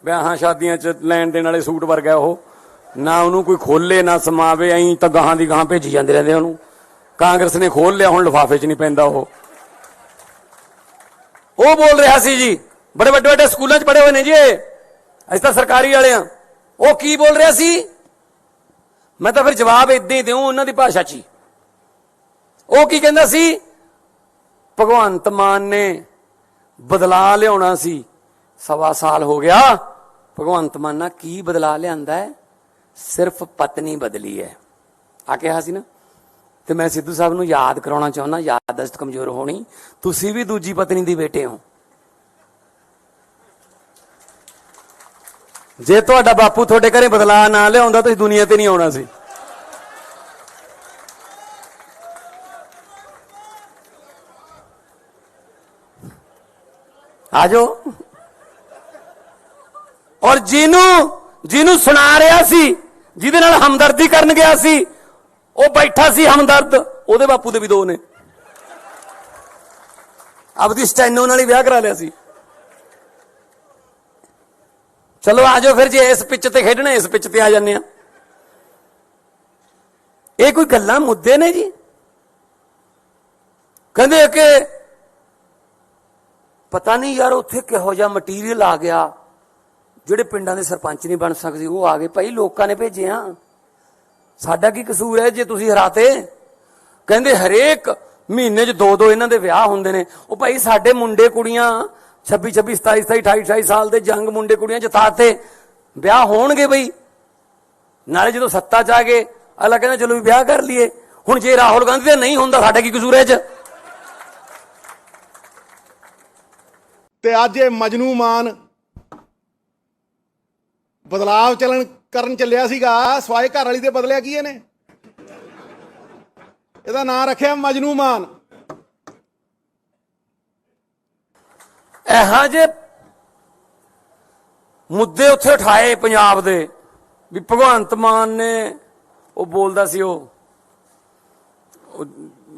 ਵਿਆਹਾਂ ਸ਼ਾਦੀਆਂ 'ਚ ਲੈਣ ਦੇਣ ਵਾਲੇ ਸੂਟ ਵਰਗਾ ਉਹ, ਨਾ ਉਹਨੂੰ ਕੋਈ ਖੋਲੇ ਨਾ ਸਮਾਵੇ, ਐਂ ਤਾਂ ਗਾਹਾਂ ਦੀ ਗਾਹਾਂ ਭੇਜੀ ਜਾਂਦੇ ਰਹਿੰਦੇ ਉਹਨੂੰ। ਕਾਂਗਰਸ ਨੇ ਖੋਲ ਲਿਆ, ਹੁਣ ਲਿਫਾਫੇ 'ਚ ਨਹੀਂ ਪੈਂਦਾ ਉਹ ਬੋਲ ਰਿਹਾ ਸੀ ਜੀ, ਬੜੇ ਵੱਡੇ ਵੱਡੇ ਸਕੂਲਾਂ 'ਚ ਪੜ੍ਹੇ ਹੋਏ ਨੇ ਜੀ, ਅਸੀਂ ਤਾਂ ਸਰਕਾਰੀ ਵਾਲੇ ਆ। ਉਹ ਕੀ ਬੋਲ ਰਿਹਾ ਸੀ? ਮੈਂ ਤਾਂ ਫਿਰ ਜਵਾਬ ਇਦਾਂ ਹੀ ਦਿਉ ਉਹਨਾਂ ਦੀ ਭਾਸ਼ਾ 'ਚ ਹੀ। ਉਹ ਕੀ ਕਹਿੰਦਾ ਸੀ? ਭਗਵੰਤ ਮਾਨ ਨੇ ਬਦਲਾ ਲਿਆਉਣਾ ਸੀ, 1.25 ਸਾਲ ਹੋ ਗਿਆ। ਭਗਵੰਤ ਮਾਨ ਨਾਲ ਕੀ ਬਦਲਾ ਲਿਆਂਦਾ ਹੈ? ਸਿਰਫ ਪਤਨੀ ਬਦਲੀ ਹੈ ਆ ਕਿਹਾ ਸੀ ਨਾ। ਤੇ ਮੈਂ ਸਿੱਧੂ ਸਾਹਿਬ ਨੂੰ ਯਾਦ ਕਰਾਉਣਾ ਚਾਹੁੰਦਾ, ਯਾਦਦਾਸ਼ਤ ਕਮਜ਼ੋਰ ਹੋਣੀ, ਤੁਸੀਂ ਵੀ ਦੂਜੀ ਪਤਨੀ ਦੀ ਬੇਟੇ ਹੋ। ਜੇ ਤੁਹਾਡਾ ਬਾਪੂ ਤੁਹਾਡੇ ਘਰੇ ਬਦਲਾ ਨਾ ਲਿਆਉਂਦਾ ਤੁਸੀਂ ਦੁਨੀਆ ਤੇ ਨਹੀਂ ਆਉਣਾ ਸੀ। ਆਜੋ। ਔਰ ਜਿਹਨੂੰ ਸੁਣਾ ਰਿਹਾ ਸੀ, ਜਿਹਦੇ ਨਾਲ ਹਮਦਰਦੀ ਕਰਨ ਗਿਆ ਸੀ, ਉਹ ਬੈਠਾ ਸੀ ਹਮਦਰਦ, ਉਹਦੇ ਬਾਪੂ ਦੇ ਵੀ 2 ਨੇ। ਆਪਦੀ ਸਟੈਨੋ ਨਾਲ ਹੀ ਵਿਆਹ ਕਰਾ ਲਿਆ ਸੀ। ਚਲੋ ਆਜੋ ਫਿਰ, ਜੇ ਇਸ ਪਿੱਚ ਤੇ ਖੇਡਣਾ ਇਸ ਪਿੱਚ ਤੇ ਆ ਜਾਂਦੇ ਆ। ਇਹ ਕੋਈ ਗੱਲਾਂ ਮੁੱਦੇ ਨੇ ਜੀ? ਕਹਿੰਦੇ ਕਿ ਪਤਾ ਨਹੀਂ ਯਾਰ ਉੱਥੇ ਕਿਹੋ ਜਿਹਾ ਮਟੀਰੀਅਲ ਆ ਗਿਆ, ਜਿਹੜੇ ਪਿੰਡਾਂ ਦੇ ਸਰਪੰਚ ਨਹੀਂ ਬਣ ਸਕਦੇ ਉਹ ਆ ਗਏ। ਭਾਈ ਲੋਕਾਂ ਨੇ ਭੇਜੇ ਆ, ਸਾਡਾ ਕੀ ਕਸੂਰ ਹੈ ਜੇ ਤੁਸੀਂ ਹਰਾਤੇ? ਕਹਿੰਦੇ ਹਰੇਕ ਮਹੀਨੇ 'ਚ 2-2 ਇਹਨਾਂ ਦੇ ਵਿਆਹ ਹੁੰਦੇ ਨੇ। ਉਹ ਭਾਈ ਸਾਡੇ ਮੁੰਡੇ ਕੁੜੀਆਂ 26, 27, 27, 28, 28 ਸਾਲ ਦੇ ਜੰਗ ਮੁੰਡੇ ਕੁੜੀਆਂ ਜਿਤਾਤੇ, ਵਿਆਹ ਹੋਣਗੇ ਬਈ। ਨਾਲੇ ਜਦੋਂ ਸੱਤਾ 'ਚ ਆ ਗਏ ਅਗਲਾ ਕਹਿੰਦਾ ਚਲੋ ਵੀ ਵਿਆਹ ਕਰ ਲਈਏ। ਹੁਣ ਜੇ ਰਾਹੁਲ ਗਾਂਧੀ ਦਾ ਨਹੀਂ ਹੁੰਦਾ, ਸਾਡਾ ਕੀ ਕਸੂਰ ਹੈ 'ਚ? ਤੇ ਅੱਜ ਇਹ ਮਜਨੂ ਮਾਨ ਬਦਲਾਵ ਕਰਨ ਚੱਲਿਆ ਸੀਗਾ, ਸਵਾਏ ਘਰ ਵਾਲੀ ਤੇ ਬਦਲਿਆ ਕੀ ਇਹਨੇ? ਇਹਦਾ ਨਾਂ ਰੱਖਿਆ ਮਜਨੂ ਮਾਨ। ਇਹੋ ਜਿਹੇ ਮੁੱਦੇ ਉੱਥੇ ਉਠਾਏ ਪੰਜਾਬ ਦੇ ਵੀ ਭਗਵੰਤ ਮਾਨ ਨੇ, ਉਹ ਬੋਲਦਾ ਸੀ ਉਹ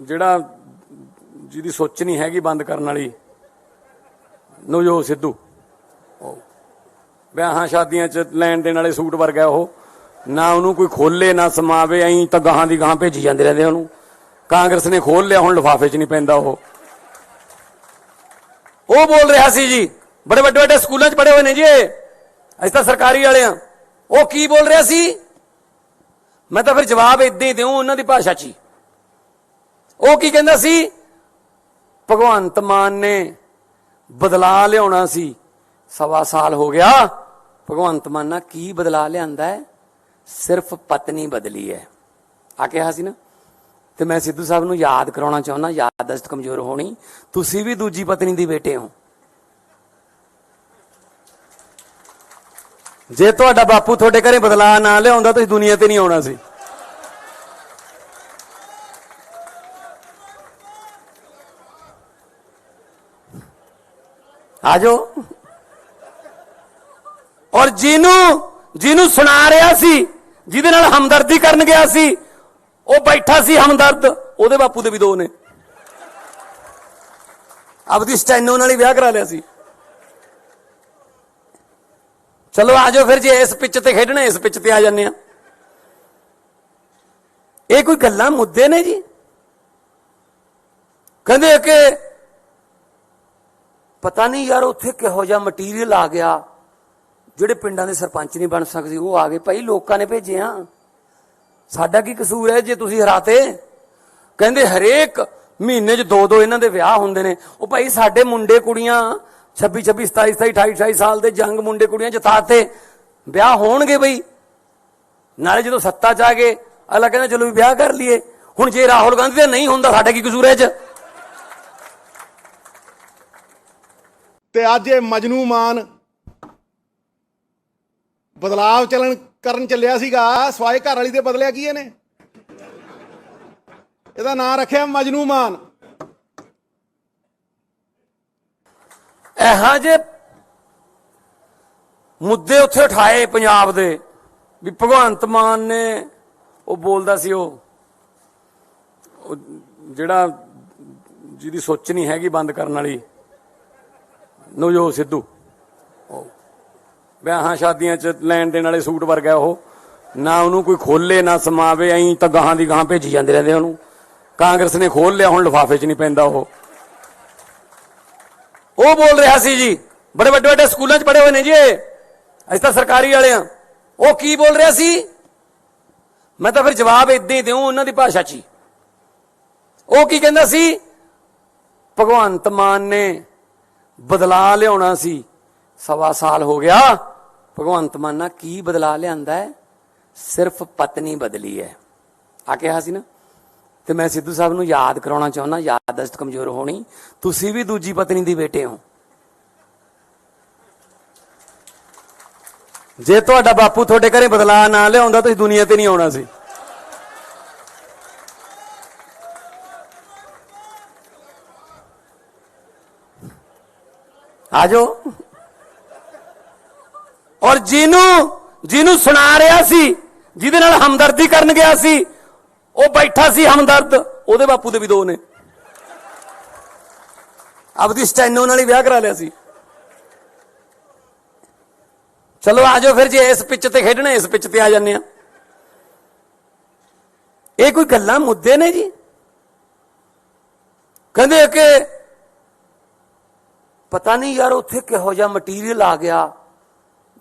ਜਿਹੜਾ ਜਿਹਦੀ ਸੋਚ ਨਹੀਂ ਹੈਗੀ ਬੰਦ ਕਰਨ ਵਾਲੀ, ਨਵਜੋਤ ਸਿੱਧੂ, ਵਿਆਹਾਂ ਸ਼ਾਦੀਆਂ 'ਚ ਲੈਣ ਦੇਣ ਵਾਲੇ ਸੂਟ ਵਰਗਾ ਉਹ, ਨਾ ਉਹਨੂੰ ਕੋਈ ਖੋਲੇ ਨਾ ਸਮਾਵੇ, ਐਂ ਤਾਂ ਗਾਹਾਂ ਦੀ ਗਾਹਾਂ ਭੇਜੀ ਜਾਂਦੇ ਰਹਿੰਦੇ ਉਹਨੂੰ। ਕਾਂਗਰਸ ਨੇ ਖੋਲ ਲਿਆ, ਹੁਣ ਲਿਫਾਫੇ 'ਚ ਨਹੀਂ ਪੈਂਦਾ ਉਹ ਬੋਲ ਰਿਹਾ ਸੀ ਜੀ, ਬੜੇ ਵੱਡੇ ਵੱਡੇ ਸਕੂਲਾਂ 'ਚ ਪੜ੍ਹੇ ਹੋਏ ਨੇ ਜੀ, ਅਸੀਂ ਤਾਂ ਸਰਕਾਰੀ ਵਾਲੇ ਆ। ਉਹ ਕੀ ਬੋਲ ਰਿਹਾ ਸੀ? ਮੈਂ ਤਾਂ ਫਿਰ ਜਵਾਬ ਇਦਾਂ ਹੀ ਦਿਉ ਉਹਨਾਂ ਦੀ ਭਾਸ਼ਾ 'ਚ ਹੀ। ਉਹ ਕੀ ਕਹਿੰਦਾ ਸੀ? ਭਗਵੰਤ ਮਾਨ ਨੇ ਬਦਲਾ ਲਿਆਉਣਾ ਸੀ, 1.25 ਸਾਲ ਹੋ ਗਿਆ। ਭਗਵੰਤ ਮਾਨ ਨਾਲ ਕੀ ਬਦਲਾ ਲਿਆਂਦਾ ਹੈ? ਸਿਰਫ ਪਤਨੀ ਬਦਲੀ ਹੈ ਆ ਕਿਹਾ ਸੀ ਨਾ। ਤੇ ਮੈਂ ਸਿੱਧੂ ਸਾਹਿਬ ਨੂੰ ਯਾਦ ਕਰਾਉਣਾ ਚਾਹੁੰਦਾ, ਯਾਦਦਾਸ਼ਤ ਕਮਜ਼ੋਰ ਹੋਣੀ, ਤੁਸੀਂ ਵੀ ਦੂਜੀ ਪਤਨੀ ਦੀ ਬੇਟੇ ਹੋ। ਜੇ ਤੁਹਾਡਾ ਬਾਪੂ ਤੁਹਾਡੇ ਘਰੇ ਬਦਲਾ ਨਾ ਲਿਆਉਂਦਾ ਤੁਸੀਂ ਦੁਨੀਆ ਤੇ ਨਹੀਂ ਆਉਣਾ ਸੀ। ਆਜੋ। ਔਰ ਜਿਹਨੂੰ ਸੁਣਾ ਰਿਹਾ ਸੀ, ਜਿਹਦੇ ਨਾਲ ਹਮਦਰਦੀ ਕਰਨ ਗਿਆ ਸੀ, ਉਹ ਬੈਠਾ ਸੀ ਹਮਦਰਦ, ਉਹਦੇ ਬਾਪੂ ਦੇ ਵੀ 2 ਨੇ। ਆਪਦੀ ਸਟੈਨੋ ਨਾਲ ਹੀ ਵਿਆਹ ਕਰਾ ਲਿਆ ਸੀ। ਚਲੋ ਆਜੋ ਫਿਰ, ਜੇ ਇਸ ਪਿੱਚ ਤੇ ਖੇਡਣਾ ਇਸ ਪਿੱਚ ਤੇ ਆ ਜਾਂਦੇ ਆ। ਇਹ ਕੋਈ ਗੱਲਾਂ ਮੁੱਦੇ ਨੇ ਜੀ? ਕਹਿੰਦੇ ਕਿ ਪਤਾ ਨਹੀਂ ਯਾਰ ਉੱਥੇ ਕਿਹੋ ਜਿਹਾ ਮਟੀਰੀਅਲ ਆ ਗਿਆ, ਜਿਹੜੇ ਪਿੰਡਾਂ ਦੇ ਸਰਪੰਚ ਨਹੀਂ ਬਣ ਸਕਦੇ ਉਹ ਆ ਗਏ। ਭਾਈ ਲੋਕਾਂ ਨੇ ਭੇਜਿਆ, ਸਾਡਾ ਕੀ ਕਸੂਰ ਹੈ ਜੇ ਤੁਸੀਂ ਹਰਾਤੇ? ਕਹਿੰਦੇ ਹਰੇਕ ਮਹੀਨੇ 'ਚ 2 ਇਹਨਾਂ ਦੇ ਵਿਆਹ ਹੁੰਦੇ ਨੇ। ਉਹ ਭਾਈ ਸਾਡੇ ਮੁੰਡੇ ਕੁੜੀਆਂ 26, 27, 28, 28 ਸਾਲ ਦੇ ਜੰਗ ਮੁੰਡੇ ਕੁੜੀਆਂ ਜਿਤਾਤੇ, ਵਿਆਹ ਹੋਣਗੇ ਬਈ। ਨਾਲੇ ਜਦੋਂ ਸੱਤਾ 'ਚ ਆ ਗਏ ਅਗਲਾ ਕਹਿੰਦਾ ਚਲੋ ਵੀ ਵਿਆਹ ਕਰ ਲਈਏ। ਹੁਣ ਜੇ ਰਾਹੁਲ ਗਾਂਧੀ ਦਾ ਨਹੀਂ ਹੁੰਦਾ, ਸਾਡਾ ਕੀ ਕਸੂਰ ਹੈ 'ਚ? ਤੇ ਅੱਜ ਇਹ ਮਜਨੂ ਮਾਨ ਬਦਲਾਵ ਕਰਨ ਚੱਲਿਆ ਸੀਗਾ, ਸਵਾਏ ਘਰ ਵਾਲੀ ਤੇ ਬਦਲਿਆ ਕੀ ਇਹਨੇ? ਇਹਦਾ ਨਾਂ ਰੱਖਿਆ ਮਜਨੂ ਮਾਨ। ਇਹੋ ਜਿਹੇ ਮੁੱਦੇ ਉੱਥੇ ਉਠਾਏ ਪੰਜਾਬ ਦੇ ਵੀ ਭਗਵੰਤ ਮਾਨ ਨੇ, ਉਹ ਬੋਲਦਾ ਸੀ ਉਹ ਜਿਹੜਾ ਜਿਹਦੀ ਸੋਚ ਨਹੀਂ ਹੈਗੀ ਬੰਦ ਕਰਨ ਵਾਲੀ, ਨਵਜੋਤ ਸਿੱਧੂ, ਵਿਆਹਾਂ ਸ਼ਾਦੀਆਂ 'ਚ ਲੈਣ ਦੇਣ ਵਾਲੇ ਸੂਟ ਵਰਗਾ ਉਹ, ਨਾ ਉਹਨੂੰ ਕੋਈ ਖੋਲੇ ਨਾ ਸਮਾਵੇ, ਐਂ ਤਾਂ ਗਾਹਾਂ ਦੀ ਗਾਹਾਂ ਭੇਜੀ ਜਾਂਦੇ ਰਹਿੰਦੇ ਉਹਨੂੰ। ਕਾਂਗਰਸ ਨੇ ਖੋਲ ਲਿਆ, ਹੁਣ ਲਿਫਾਫੇ 'ਚ ਨਹੀਂ ਪੈਂਦਾ ਉਹ ਬੋਲ ਰਿਹਾ ਸੀ ਜੀ, ਬੜੇ ਵੱਡੇ ਵੱਡੇ ਸਕੂਲਾਂ 'ਚ ਪੜ੍ਹੇ ਹੋਏ ਨੇ ਜੀ, ਅਸੀਂ ਤਾਂ ਸਰਕਾਰੀ ਵਾਲੇ ਆ। ਉਹ ਕੀ ਬੋਲ ਰਿਹਾ ਸੀ? ਮੈਂ ਤਾਂ ਫਿਰ ਜਵਾਬ ਇਦਾਂ ਹੀ ਦਿਉ ਉਹਨਾਂ ਦੀ ਭਾਸ਼ਾ 'ਚ ਹੀ। ਉਹ ਕੀ ਕਹਿੰਦਾ ਸੀ? ਭਗਵੰਤ ਮਾਨ ਨੇ ਬਦਲਾ ਲਿਆਉਣਾ ਸੀ, 1.25 ਸਾਲ ਹੋ ਗਿਆ। ਭਗਵੰਤ ਮਾਨ ਨਾਲ ਕੀ ਬਦਲਾ ਲਿਆਂਦਾ ਹੈ? ਸਿਰਫ ਪਤਨੀ ਬਦਲੀ ਹੈ ਆ ਕਿਹਾ ਸੀ ਨਾ। ਤੇ ਮੈਂ ਸਿੱਧੂ ਸਾਹਿਬ ਨੂੰ ਯਾਦ ਕਰਾਉਣਾ ਚਾਹੁੰਦਾ, ਯਾਦਦਾਸ਼ਤ ਕਮਜ਼ੋਰ ਹੋਣੀ, ਤੁਸੀਂ ਵੀ ਦੂਜੀ ਪਤਨੀ ਦੀ ਬੇਟੇ ਹੋ। ਜੇ ਤੁਹਾਡਾ ਬਾਪੂ ਤੁਹਾਡੇ ਘਰੇ ਬਦਲਾ ਨਾ ਲਿਆਉਂਦਾ ਤੁਸੀਂ ਦੁਨੀਆ ਤੇ ਨਹੀਂ ਆਉਣਾ ਸੀ। ਆਜੋ। ਔਰ ਜਿਹਨੂੰ ਸੁਣਾ ਰਿਹਾ ਸੀ, ਜਿਹਦੇ ਨਾਲ ਹਮਦਰਦੀ ਕਰਨ ਗਿਆ ਸੀ, ਉਹ ਬੈਠਾ ਸੀ ਹਮਦਰਦ, ਉਹਦੇ ਬਾਪੂ ਦੇ ਵੀ 2 ਨੇ। ਆਪਦੀ ਸਟੈਨੋ ਨਾਲ ਹੀ ਵਿਆਹ ਕਰਾ ਲਿਆ ਸੀ। ਚਲੋ ਆਜੋ ਫਿਰ, ਜੇ ਇਸ ਪਿੱਚ ਤੇ ਖੇਡਣਾ ਇਸ ਪਿੱਚ ਤੇ ਆ ਜਾਂਦੇ ਆ। ਇਹ ਕੋਈ ਗੱਲਾਂ ਮੁੱਦੇ ਨੇ ਜੀ? ਕਹਿੰਦੇ ਕਿ ਪਤਾ ਨਹੀਂ ਯਾਰ ਉੱਥੇ ਕਿਹੋ ਜਿਹਾ ਮਟੀਰੀਅਲ ਆ ਗਿਆ,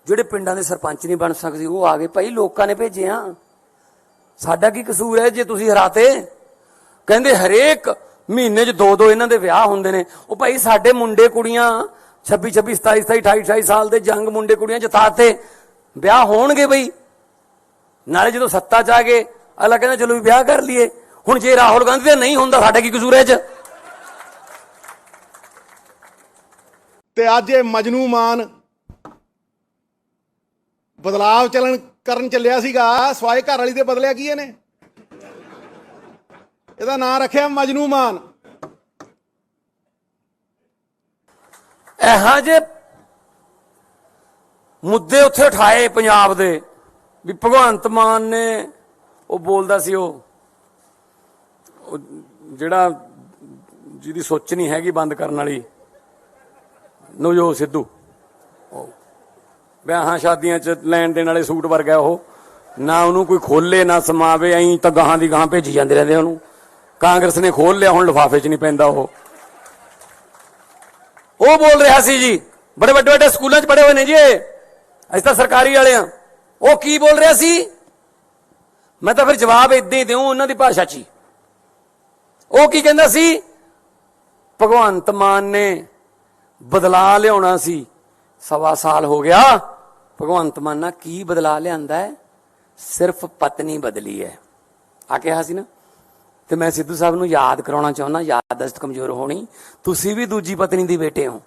ਜਿਹੜੇ ਪਿੰਡਾਂ ਦੇ ਸਰਪੰਚ ਨਹੀਂ ਬਣ ਸਕਦੇ ਉਹ ਆ ਗਏ। ਭਾਈ ਲੋਕਾਂ ਨੇ ਭੇਜਿਆ, ਸਾਡਾ ਕੀ ਕਸੂਰ ਹੈ ਜੇ ਤੁਸੀਂ ਹਰਾਤੇ? ਕਹਿੰਦੇ ਹਰੇਕ ਮਹੀਨੇ 'ਚ 2 ਇਹਨਾਂ ਦੇ ਵਿਆਹ ਹੁੰਦੇ ਨੇ। ਉਹ ਭਾਈ ਸਾਡੇ ਮੁੰਡੇ ਕੁੜੀਆਂ 26, 27, 27, 28, 28 ਸਾਲ ਦੇ ਜੰਗ ਮੁੰਡੇ ਕੁੜੀਆਂ ਜਿਤਾਤੇ, ਵਿਆਹ ਹੋਣਗੇ ਬਈ। ਨਾਲੇ ਜਦੋਂ ਸੱਤਾ 'ਚ ਆ ਗਏ ਅਗਲਾ ਕਹਿੰਦਾ ਚਲੋ ਵੀ ਵਿਆਹ ਕਰ ਲਈਏ। ਹੁਣ ਜੇ ਰਾਹੁਲ ਗਾਂਧੀ ਦਾ ਨਹੀਂ ਹੁੰਦਾ, ਸਾਡਾ ਕੀ ਕਸੂਰ ਹੈ 'ਚ? ਤੇ ਅੱਜ ਇਹ ਮਜਨੂ ਮਾਨ ਬਦਲਾਵ ਕਰਨ ਚੱਲਿਆ ਸੀਗਾ, ਸਵਾਏ ਘਰ ਵਾਲੀ ਦੇ ਬਦਲਿਆ ਕੀ ਇਹਨੇ? ਇਹਦਾ ਨਾਂ ਰੱਖਿਆ ਮਜਨੂ ਮਾਨ। ਇਹੋ ਜਿਹੇ ਮੁੱਦੇ ਉੱਥੇ ਉਠਾਏ ਪੰਜਾਬ ਦੇ ਵੀ ਭਗਵੰਤ ਮਾਨ ਨੇ ਉਹ ਬੋਲਦਾ ਸੀ ਉਹ ਜਿਹੜਾ ਜਿਹਦੀ ਸੋਚ ਨਹੀਂ ਹੈਗੀ ਬੰਦ ਕਰਨ ਵਾਲੀ ਨਵਜੋਤ ਸਿੱਧੂ, ਵਿਆਹਾਂ ਸ਼ਾਦੀਆਂ 'ਚ ਲੈਣ ਦੇਣ ਵਾਲੇ ਸੂਟ ਵਰਗਾ ਉਹ, ਨਾ ਉਹਨੂੰ ਕੋਈ ਖੋਲੇ ਨਾ ਸਮਾਵੇ, ਐਂ ਤਾਂ ਗਾਹਾਂ ਦੀ ਗਾਹਾਂ ਭੇਜੀ ਜਾਂਦੇ ਰਹਿੰਦੇ ਉਹਨੂੰ। ਕਾਂਗਰਸ ਨੇ ਖੋਲ ਲਿਆ, ਹੁਣ ਲਿਫਾਫੇ 'ਚ ਨਹੀਂ ਪੈਂਦਾ ਉਹ ਬੋਲ ਰਿਹਾ ਸੀ ਜੀ, ਬੜੇ ਵੱਡੇ ਵੱਡੇ ਸਕੂਲਾਂ 'ਚ ਪੜ੍ਹੇ ਹੋਏ ਨੇ ਜੀ ਅਸੀਂ ਤਾਂ ਸਰਕਾਰੀ ਵਾਲੇ ਆ। ਉਹ ਕੀ ਬੋਲ ਰਿਹਾ ਸੀ? ਮੈਂ ਤਾਂ ਫਿਰ ਜਵਾਬ ਇਦਾਂ ਹੀ ਦਿਉ ਉਹਨਾਂ ਦੀ ਭਾਸ਼ਾ 'ਚ ਹੀ। ਉਹ ਕੀ ਕਹਿੰਦਾ ਸੀ? ਭਗਵੰਤ ਮਾਨ ਨੇ ਬਦਲਾ ਲਿਆਉਣਾ ਸੀ, 1.25 ਸਾਲ ਹੋ ਗਿਆ। ਭਗਵੰਤ ਮਾਨ ਨਾਲ ਕੀ ਬਦਲਾ ਲਿਆਂਦਾ ਹੈ? ਸਿਰਫ ਪਤਨੀ ਬਦਲੀ ਹੈ ਆ ਕਿਹਾ ਸੀ ਨਾ। ਤੇ ਮੈਂ ਸਿੱਧੂ ਸਾਹਿਬ ਨੂੰ ਯਾਦ ਕਰਾਉਣਾ ਚਾਹੁੰਦਾ, ਯਾਦਦਾਸ਼ਤ ਕਮਜ਼ੋਰ ਹੋਣੀ, ਤੁਸੀਂ ਵੀ ਦੂਜੀ ਪਤਨੀ ਦੀ ਬੇਟੇ ਹੋ।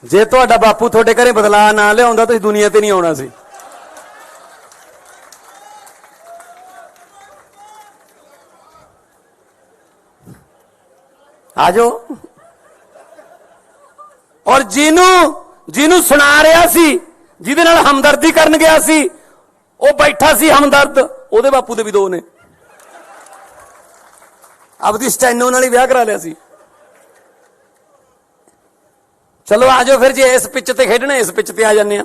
ਜੇ ਤੁਹਾਡਾ ਬਾਪੂ ਤੁਹਾਡੇ ਘਰੇ ਬਦਲਾ ਨਾ ਲਿਆਉਂਦਾ ਤੁਸੀਂ ਦੁਨੀਆ ਤੇ ਨਹੀਂ ਆਉਣਾ ਸੀ। ਆਜੋ। ਔਰ ਜਿਹਨੂੰ ਸੁਣਾ ਰਿਹਾ ਸੀ, ਜਿਹਦੇ ਨਾਲ ਹਮਦਰਦੀ ਕਰਨ ਗਿਆ ਸੀ, ਉਹ ਬੈਠਾ ਸੀ ਹਮਦਰਦ, ਉਹਦੇ ਬਾਪੂ ਦੇ ਵੀ 2 ਨੇ। ਆਪਦੀ ਸਟੈਨੋ ਨਾਲ ਹੀ ਵਿਆਹ ਕਰਾ ਲਿਆ ਸੀ। ਚਲੋ ਆਜੋ ਫਿਰ, ਜੇ ਇਸ ਪਿੱਚ ਤੇ ਖੇਡਣਾ ਇਸ ਪਿੱਚ ਤੇ ਆ ਜਾਂਦੇ ਆ।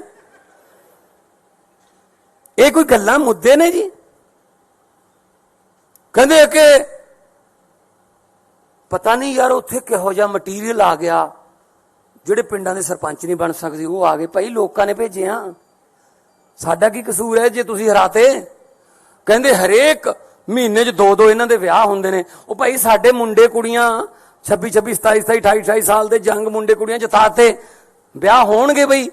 ਇਹ ਕੋਈ ਗੱਲਾਂ ਮੁੱਦੇ ਨੇ ਜੀ? ਕਹਿੰਦੇ ਕਿ ਪਤਾ ਨਹੀਂ ਯਾਰ ਉੱਥੇ ਕਿਹੋ ਜਿਹਾ ਮਟੀਰੀਅਲ ਆ ਗਿਆ, ਜਿਹੜੇ ਪਿੰਡਾਂ ਦੇ ਸਰਪੰਚ ਨਹੀਂ ਬਣ ਸਕਦੇ ਉਹ ਆ ਗਏ। ਭਾਈ ਲੋਕਾਂ ਨੇ ਭੇਜੇ ਆ, ਸਾਡਾ ਕੀ ਕਸੂਰ ਹੈ ਜੇ ਤੁਸੀਂ ਹਰਾਤੇ? ਕਹਿੰਦੇ ਹਰੇਕ ਮਹੀਨੇ 'ਚ 2 ਇਹਨਾਂ ਦੇ ਵਿਆਹ ਹੁੰਦੇ ਨੇ। ਉਹ ਭਾਈ ਸਾਡੇ ਮੁੰਡੇ ਕੁੜੀਆਂ 26 27 27 28 28 ਸਾਲ ਦੇ ਜੰਗ ਮੁੰਡੇ ਕੁੜੀਆਂ ਜਿਤਾਤੇ, ਵਿਆਹ ਹੋਣਗੇ ਬਈ।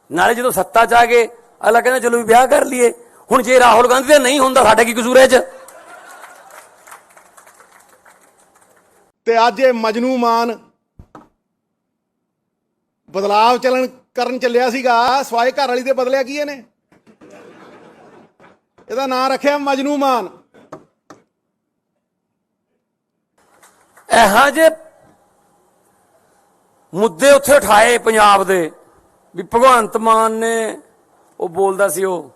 ਨਾਲੇ ਜਦੋਂ ਸੱਤਾ 'ਚ ਆ ਗਏ ਅਗਲਾ ਕਹਿੰਦਾ ਚਲੋ ਵੀ ਵਿਆਹ ਕਰ ਲਈਏ। ਹੁਣ ਜੇ ਰਾਹੁਲ ਗਾਂਧੀ ਦਾ ਨਹੀਂ ਹੁੰਦਾ ਸਾਡਾ ਕੀ ਕਸੂਰ ਹੈ 'ਚ? ਤੇ ਅੱਜ ਇਹ ਮਜਨੂ ਮਾਨ ਬਦਲਾਵ ਕਰਨ ਚੱਲਿਆ ਸੀਗਾ, ਸਵਾਏ ਘਰ ਵਾਲੀ ਦੇ ਬਦਲਿਆ ਕੀ ਇਹਨੇ? ਇਹਦਾ ਨਾਂ ਰੱਖਿਆ ਮਜਨੂ ਮਾਨ। ਇਹੋ ਜਿਹੇ ਮੁੱਦੇ ਉੱਥੇ ਉਠਾਏ ਪੰਜਾਬ ਦੇ ਵੀ ਭਗਵੰਤ ਮਾਨ ਨੇ ਉਹ ਬੋਲਦਾ ਸੀ ਉਹ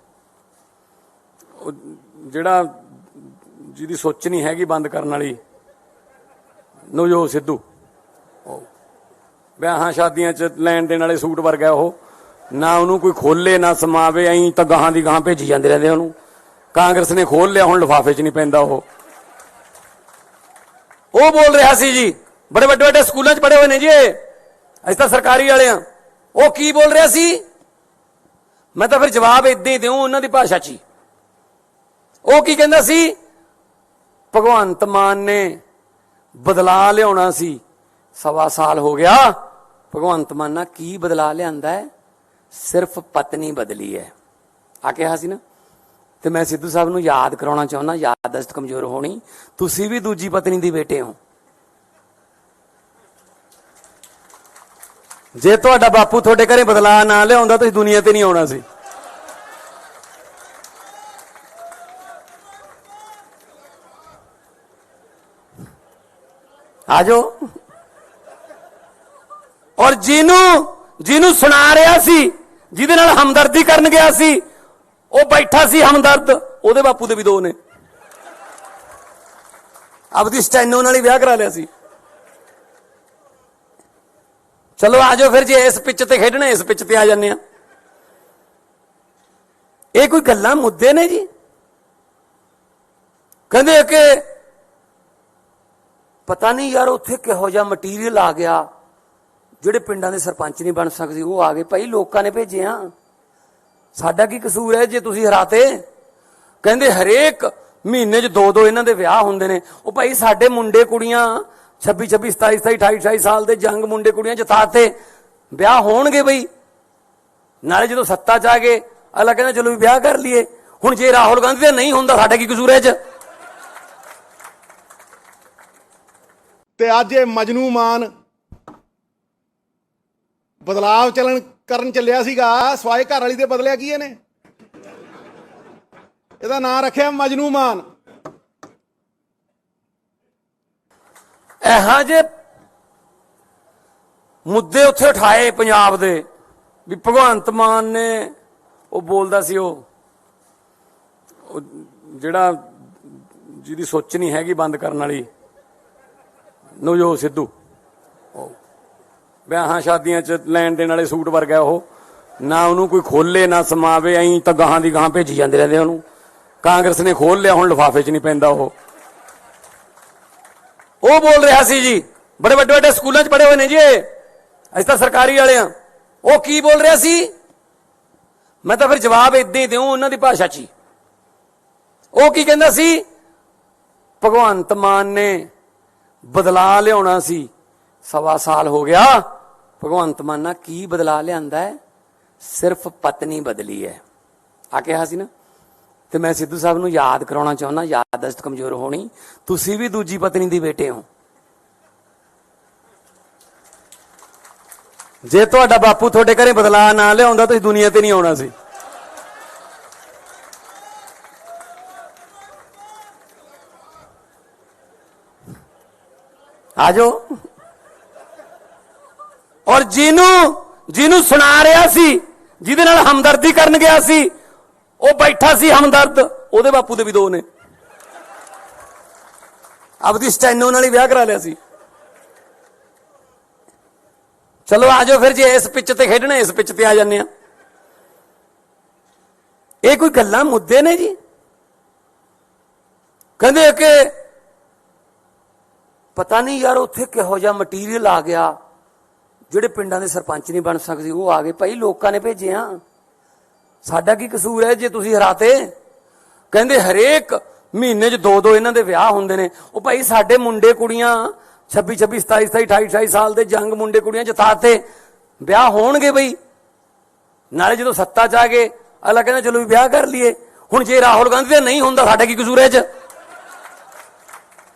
ਜਿਹੜਾ ਜਿਹਦੀ ਸੋਚ ਨਹੀਂ ਹੈਗੀ ਬੰਦ ਕਰਨ ਵਾਲੀ ਨਵਜੋਤ ਸਿੱਧੂ, ਵਿਆਹਾਂ ਸ਼ਾਦੀਆਂ 'ਚ ਲੈਣ ਦੇਣ ਵਾਲੇ ਸੂਟ ਵਰਗਾ ਉਹ, ਨਾ ਉਹਨੂੰ ਕੋਈ ਖੋਲੇ ਨਾ ਸਮਾਵੇ, ਐਂ ਤਾਂ ਗਾਹਾਂ ਦੀ ਗਾਹਾਂ ਭੇਜੀ ਜਾਂਦੇ ਰਹਿੰਦੇ ਉਹਨੂੰ। ਕਾਂਗਰਸ ਨੇ ਖੋਲ ਲਿਆ, ਹੁਣ ਲਿਫਾਫੇ 'ਚ ਨਹੀਂ ਪੈਂਦਾ ਉਹ ਬੋਲ ਰਿਹਾ ਸੀ ਜੀ, ਬੜੇ ਵੱਡੇ ਵੱਡੇ ਸਕੂਲਾਂ 'ਚ ਪੜ੍ਹੇ ਹੋਏ ਨੇ ਜੀ ਅਸੀਂ ਤਾਂ ਸਰਕਾਰੀ ਵਾਲੇ ਆ। ਉਹ ਕੀ ਬੋਲ ਰਿਹਾ ਸੀ? ਮੈਂ ਤਾਂ ਫਿਰ ਜਵਾਬ ਇਦਾਂ ਹੀ ਦਿਉ ਉਹਨਾਂ ਦੀ ਭਾਸ਼ਾ 'ਚ ਹੀ। ਉਹ ਕੀ ਕਹਿੰਦਾ ਸੀ? ਭਗਵੰਤ ਮਾਨ ਨੇ ਬਦਲਾ ਲਿਆਉਣਾ ਸੀ, 1.25 ਸਾਲ ਹੋ ਗਿਆ। ਭਗਵੰਤ ਮਾਨ ਨਾਲ ਕੀ ਬਦਲਾ ਲਿਆਂਦਾ ਹੈ? ਸਿਰਫ ਪਤਨੀ ਬਦਲੀ ਹੈ ਆ ਕਿਹਾ ਸੀ ਨਾ। ਤੇ ਮੈਂ ਸਿੱਧੂ ਸਾਹਿਬ ਨੂੰ ਯਾਦ ਕਰਾਉਣਾ ਚਾਹੁੰਦਾ, ਯਾਦਦਾਸ਼ਤ ਕਮਜ਼ੋਰ ਹੋਣੀ, ਤੁਸੀਂ ਵੀ ਦੂਜੀ ਪਤਨੀ ਦੀ ਬੇਟੇ ਹੋ। ਜੇ ਤੁਹਾਡਾ ਬਾਪੂ ਤੁਹਾਡੇ ਘਰੇ ਬਦਲਾ ਨਾ ਲਿਆਉਂਦਾ ਤੁਸੀਂ ਦੁਨੀਆ ਤੇ ਨਹੀਂ ਆਉਣਾ ਸੀ। ਆਜੋ। ਔਰ ਜਿਹਨੂੰ ਸੁਣਾ ਰਿਹਾ ਸੀ, ਜਿਹਦੇ ਨਾਲ ਹਮਦਰਦੀ ਕਰਨ ਗਿਆ ਸੀ, ਉਹ ਬੈਠਾ ਸੀ ਹਮਦਰਦ, ਉਹਦੇ ਬਾਪੂ ਦੇ ਵੀ 2 ਨੇ। ਆਪਦੀ ਸਟੈਨੋ ਨਾਲ ਹੀ ਵਿਆਹ ਕਰਾ ਲਿਆ ਸੀ। ਚਲੋ ਆਜੋ ਫਿਰ, ਜੇ ਇਸ ਪਿੱਚ ਤੇ ਖੇਡਣਾ ਇਸ ਪਿੱਚ ਤੇ ਆ ਜਾਂਦੇ ਆ। ਇਹ ਕੋਈ ਗੱਲਾਂ ਮੁੱਦੇ ਨੇ ਜੀ? ਕਹਿੰਦੇ ਕਿ ਪਤਾ ਨਹੀਂ ਯਾਰ ਉੱਥੇ ਕਿਹੋ ਜਿਹਾ ਮਟੀਰੀਅਲ ਆ ਗਿਆ, ਜਿਹੜੇ ਪਿੰਡਾਂ ਦੇ ਸਰਪੰਚ ਨਹੀਂ ਬਣ ਸਕਦੇ ਉਹ ਆ ਗਏ। ਭਾਈ ਲੋਕਾਂ ਨੇ ਭੇਜੇ ਆ, ਸਾਡਾ ਕੀ ਕਸੂਰ ਹੈ ਜੇ ਤੁਸੀਂ ਹਰਾਤੇ? ਕਹਿੰਦੇ ਹਰੇਕ ਮਹੀਨੇ 'ਚ 2 ਇਹਨਾਂ ਦੇ ਵਿਆਹ ਹੁੰਦੇ ਨੇ। ਉਹ ਭਾਈ ਸਾਡੇ ਮੁੰਡੇ ਕੁੜੀਆਂ 26 26 27 27 28 28 ਸਾਲ ਦੇ ਜੰਗ ਮੁੰਡੇ ਕੁੜੀਆਂ ਜਿਤਾਤੇ, ਵਿਆਹ ਹੋਣਗੇ ਬਈ। ਨਾਲੇ ਜਦੋਂ ਸੱਤਾ 'ਚ ਆ ਗਏ ਅਗਲਾ ਕਹਿੰਦਾ ਚਲੋ ਵੀ ਵਿਆਹ ਕਰ ਲਈਏ। ਹੁਣ ਜੇ ਰਾਹੁਲ ਗਾਂਧੀ ਦਾ ਨਹੀਂ ਹੁੰਦਾ ਸਾਡਾ ਕੀ ਕਸੂਰ ਹੈ 'ਚ? ਤੇ ਅੱਜ ਇਹ ਮਜਨੂ ਮਾਨ ਬਦਲਾਵ ਕਰਨ ਚੱਲਿਆ ਸੀਗਾ, ਸਵਾਏ ਘਰ ਵਾਲੀ ਦੇ ਬਦਲਿਆ ਕੀ ਇਹਨੇ? ਇਹਦਾ ਨਾਂ ਰੱਖਿਆ ਮਜਨੂ ਮਾਨ। ਇਹੋ ਜਿਹੇ ਮੁੱਦੇ ਉੱਥੇ ਉਠਾਏ ਪੰਜਾਬ ਦੇ ਵੀ ਭਗਵੰਤ ਮਾਨ ਨੇ, ਉਹ ਬੋਲਦਾ ਸੀ ਉਹ ਜਿਹੜਾ ਜਿਹਦੀ ਸੋਚ ਨਹੀਂ ਹੈਗੀ ਬੰਦ ਕਰਨ ਵਾਲੀ, ਨਵਜੋਤ ਸਿੱਧੂ, ਵਿਆਹਾਂ ਸ਼ਾਦੀਆਂ 'ਚ ਲੈਣ ਦੇਣ ਵਾਲੇ ਸੂਟ ਵਰਗਾ ਉਹ, ਨਾ ਉਹਨੂੰ ਕੋਈ ਖੋਲੇ ਨਾ ਸਮਾਵੇ, ਐਂ ਤਾਂ ਗਾਹਾਂ ਦੀ ਗਾਹਾਂ ਭੇਜੀ ਜਾਂਦੇ ਰਹਿੰਦੇ ਉਹਨੂੰ। ਕਾਂਗਰਸ ਨੇ ਖੋਲ ਲਿਆ, ਹੁਣ ਲਿਫਾਫੇ 'ਚ ਨਹੀਂ ਪੈਂਦਾ ਉਹ ਬੋਲ ਰਿਹਾ ਸੀ ਜੀ, ਬੜੇ ਵੱਡੇ ਵੱਡੇ ਸਕੂਲਾਂ 'ਚ ਪੜ੍ਹੇ ਹੋਏ ਨੇ ਜੀ, ਅਸੀਂ ਤਾਂ ਸਰਕਾਰੀ ਵਾਲੇ ਆ। ਉਹ ਕੀ ਬੋਲ ਰਿਹਾ ਸੀ? ਮੈਂ ਤਾਂ ਫਿਰ ਜਵਾਬ ਏਦਾਂ ਹੀ ਦਿਉ ਉਹਨਾਂ ਦੀ ਭਾਸ਼ਾ 'ਚ ਹੀ। ਉਹ ਕੀ ਕਹਿੰਦਾ ਸੀ? ਭਗਵੰਤ ਮਾਨ ਨੇ ਬਦਲਾ ਲਿਆਉਣਾ ਸੀ, 1.25 ਸਾਲ ਹੋ ਗਿਆ। ਭਗਵੰਤ ਮਾਨ ਨਾਲ ਕੀ ਬਦਲਾ ਲਿਆਂਦਾ ਹੈ? ਸਿਰਫ ਪਤਨੀ ਬਦਲੀ ਹੈ ਆ ਕਿਹਾ ਸੀ ਨਾ। ਤੇ ਮੈਂ ਸਿੱਧੂ ਸਾਹਿਬ ਨੂੰ ਯਾਦ ਕਰਾਉਣਾ ਚਾਹੁੰਦਾ, ਯਾਦਦਾਸ਼ਤ ਕਮਜ਼ੋਰ ਹੋਣੀ, ਤੁਸੀਂ ਵੀ ਦੂਜੀ ਪਤਨੀ ਦੀ ਬੇਟੇ ਹੋ। ਜੇ ਤੁਹਾਡਾ ਬਾਪੂ ਤੁਹਾਡੇ ਘਰੇ ਬਦਲਾ ਨਾ ਲਿਆਉਂਦਾ ਤੁਸੀਂ ਦੁਨੀਆ ਤੇ ਨਹੀਂ ਆਉਣਾ ਸੀ। ਆਜੋ। ਔਰ ਜਿਹਨੂੰ ਸੁਣਾ ਰਿਹਾ ਸੀ, ਜਿਹਦੇ ਨਾਲ ਹਮਦਰਦੀ ਕਰਨ ਗਿਆ ਸੀ, ਉਹ ਬੈਠਾ ਸੀ ਹਮਦਰਦ, ਉਹਦੇ ਬਾਪੂ ਦੇ ਵੀ 2 ਨੇ। ਆਪਦੀ ਸਟੈਨੋ ਨਾਲ ਹੀ ਵਿਆਹ ਕਰਾ ਲਿਆ ਸੀ। ਚਲੋ ਆਜੋ ਫਿਰ, ਜੇ ਇਸ ਪਿੱਚ ਤੇ ਖੇਡਣਾ ਇਸ ਪਿੱਚ ਤੇ ਆ ਜਾਂਦੇ ਆ। ਇਹ ਕੋਈ ਗੱਲਾਂ ਮੁੱਦੇ ਨੇ ਜੀ? ਕਹਿੰਦੇ ਕਿ ਪਤਾ ਨਹੀਂ ਯਾਰ ਉੱਥੇ ਕਿਹੋ ਜਿਹਾ ਮਟੀਰੀਅਲ ਆ ਗਿਆ, ਜਿਹੜੇ ਪਿੰਡਾਂ ਦੇ ਸਰਪੰਚ ਨਹੀਂ ਬਣ ਸਕਦੇ ਉਹ ਆ ਗਏ। ਭਾਈ ਲੋਕਾਂ ਨੇ ਭੇਜੇ ਆ, ਸਾਡਾ ਕੀ ਕਸੂਰ ਹੈ ਜੇ ਤੁਸੀਂ ਹਰਾਤੇ? ਕਹਿੰਦੇ ਹਰੇਕ ਮਹੀਨੇ 'ਚ 2-2 ਇਹਨਾਂ ਦੇ ਵਿਆਹ ਹੁੰਦੇ ਨੇ। ਉਹ ਭਾਈ ਸਾਡੇ ਮੁੰਡੇ ਕੁੜੀਆਂ 26, 27, 28 ਸਾਲ ਦੇ ਜੰਗ ਮੁੰਡੇ ਕੁੜੀਆਂ ਜਿਤਾਤੇ, ਵਿਆਹ ਹੋਣਗੇ ਬਈ। ਨਾਲੇ ਜਦੋਂ ਸੱਤਾ 'ਚ ਆ ਗਏ ਅਗਲਾ ਕਹਿੰਦਾ ਚਲੋ ਵੀ ਵਿਆਹ ਕਰ ਲਈਏ। ਹੁਣ ਜੇ ਰਾਹੁਲ ਗਾਂਧੀ ਦਾ ਨਹੀਂ ਹੁੰਦਾ, ਸਾਡਾ ਕੀ ਕਸੂਰ ਹੈ 'ਚ?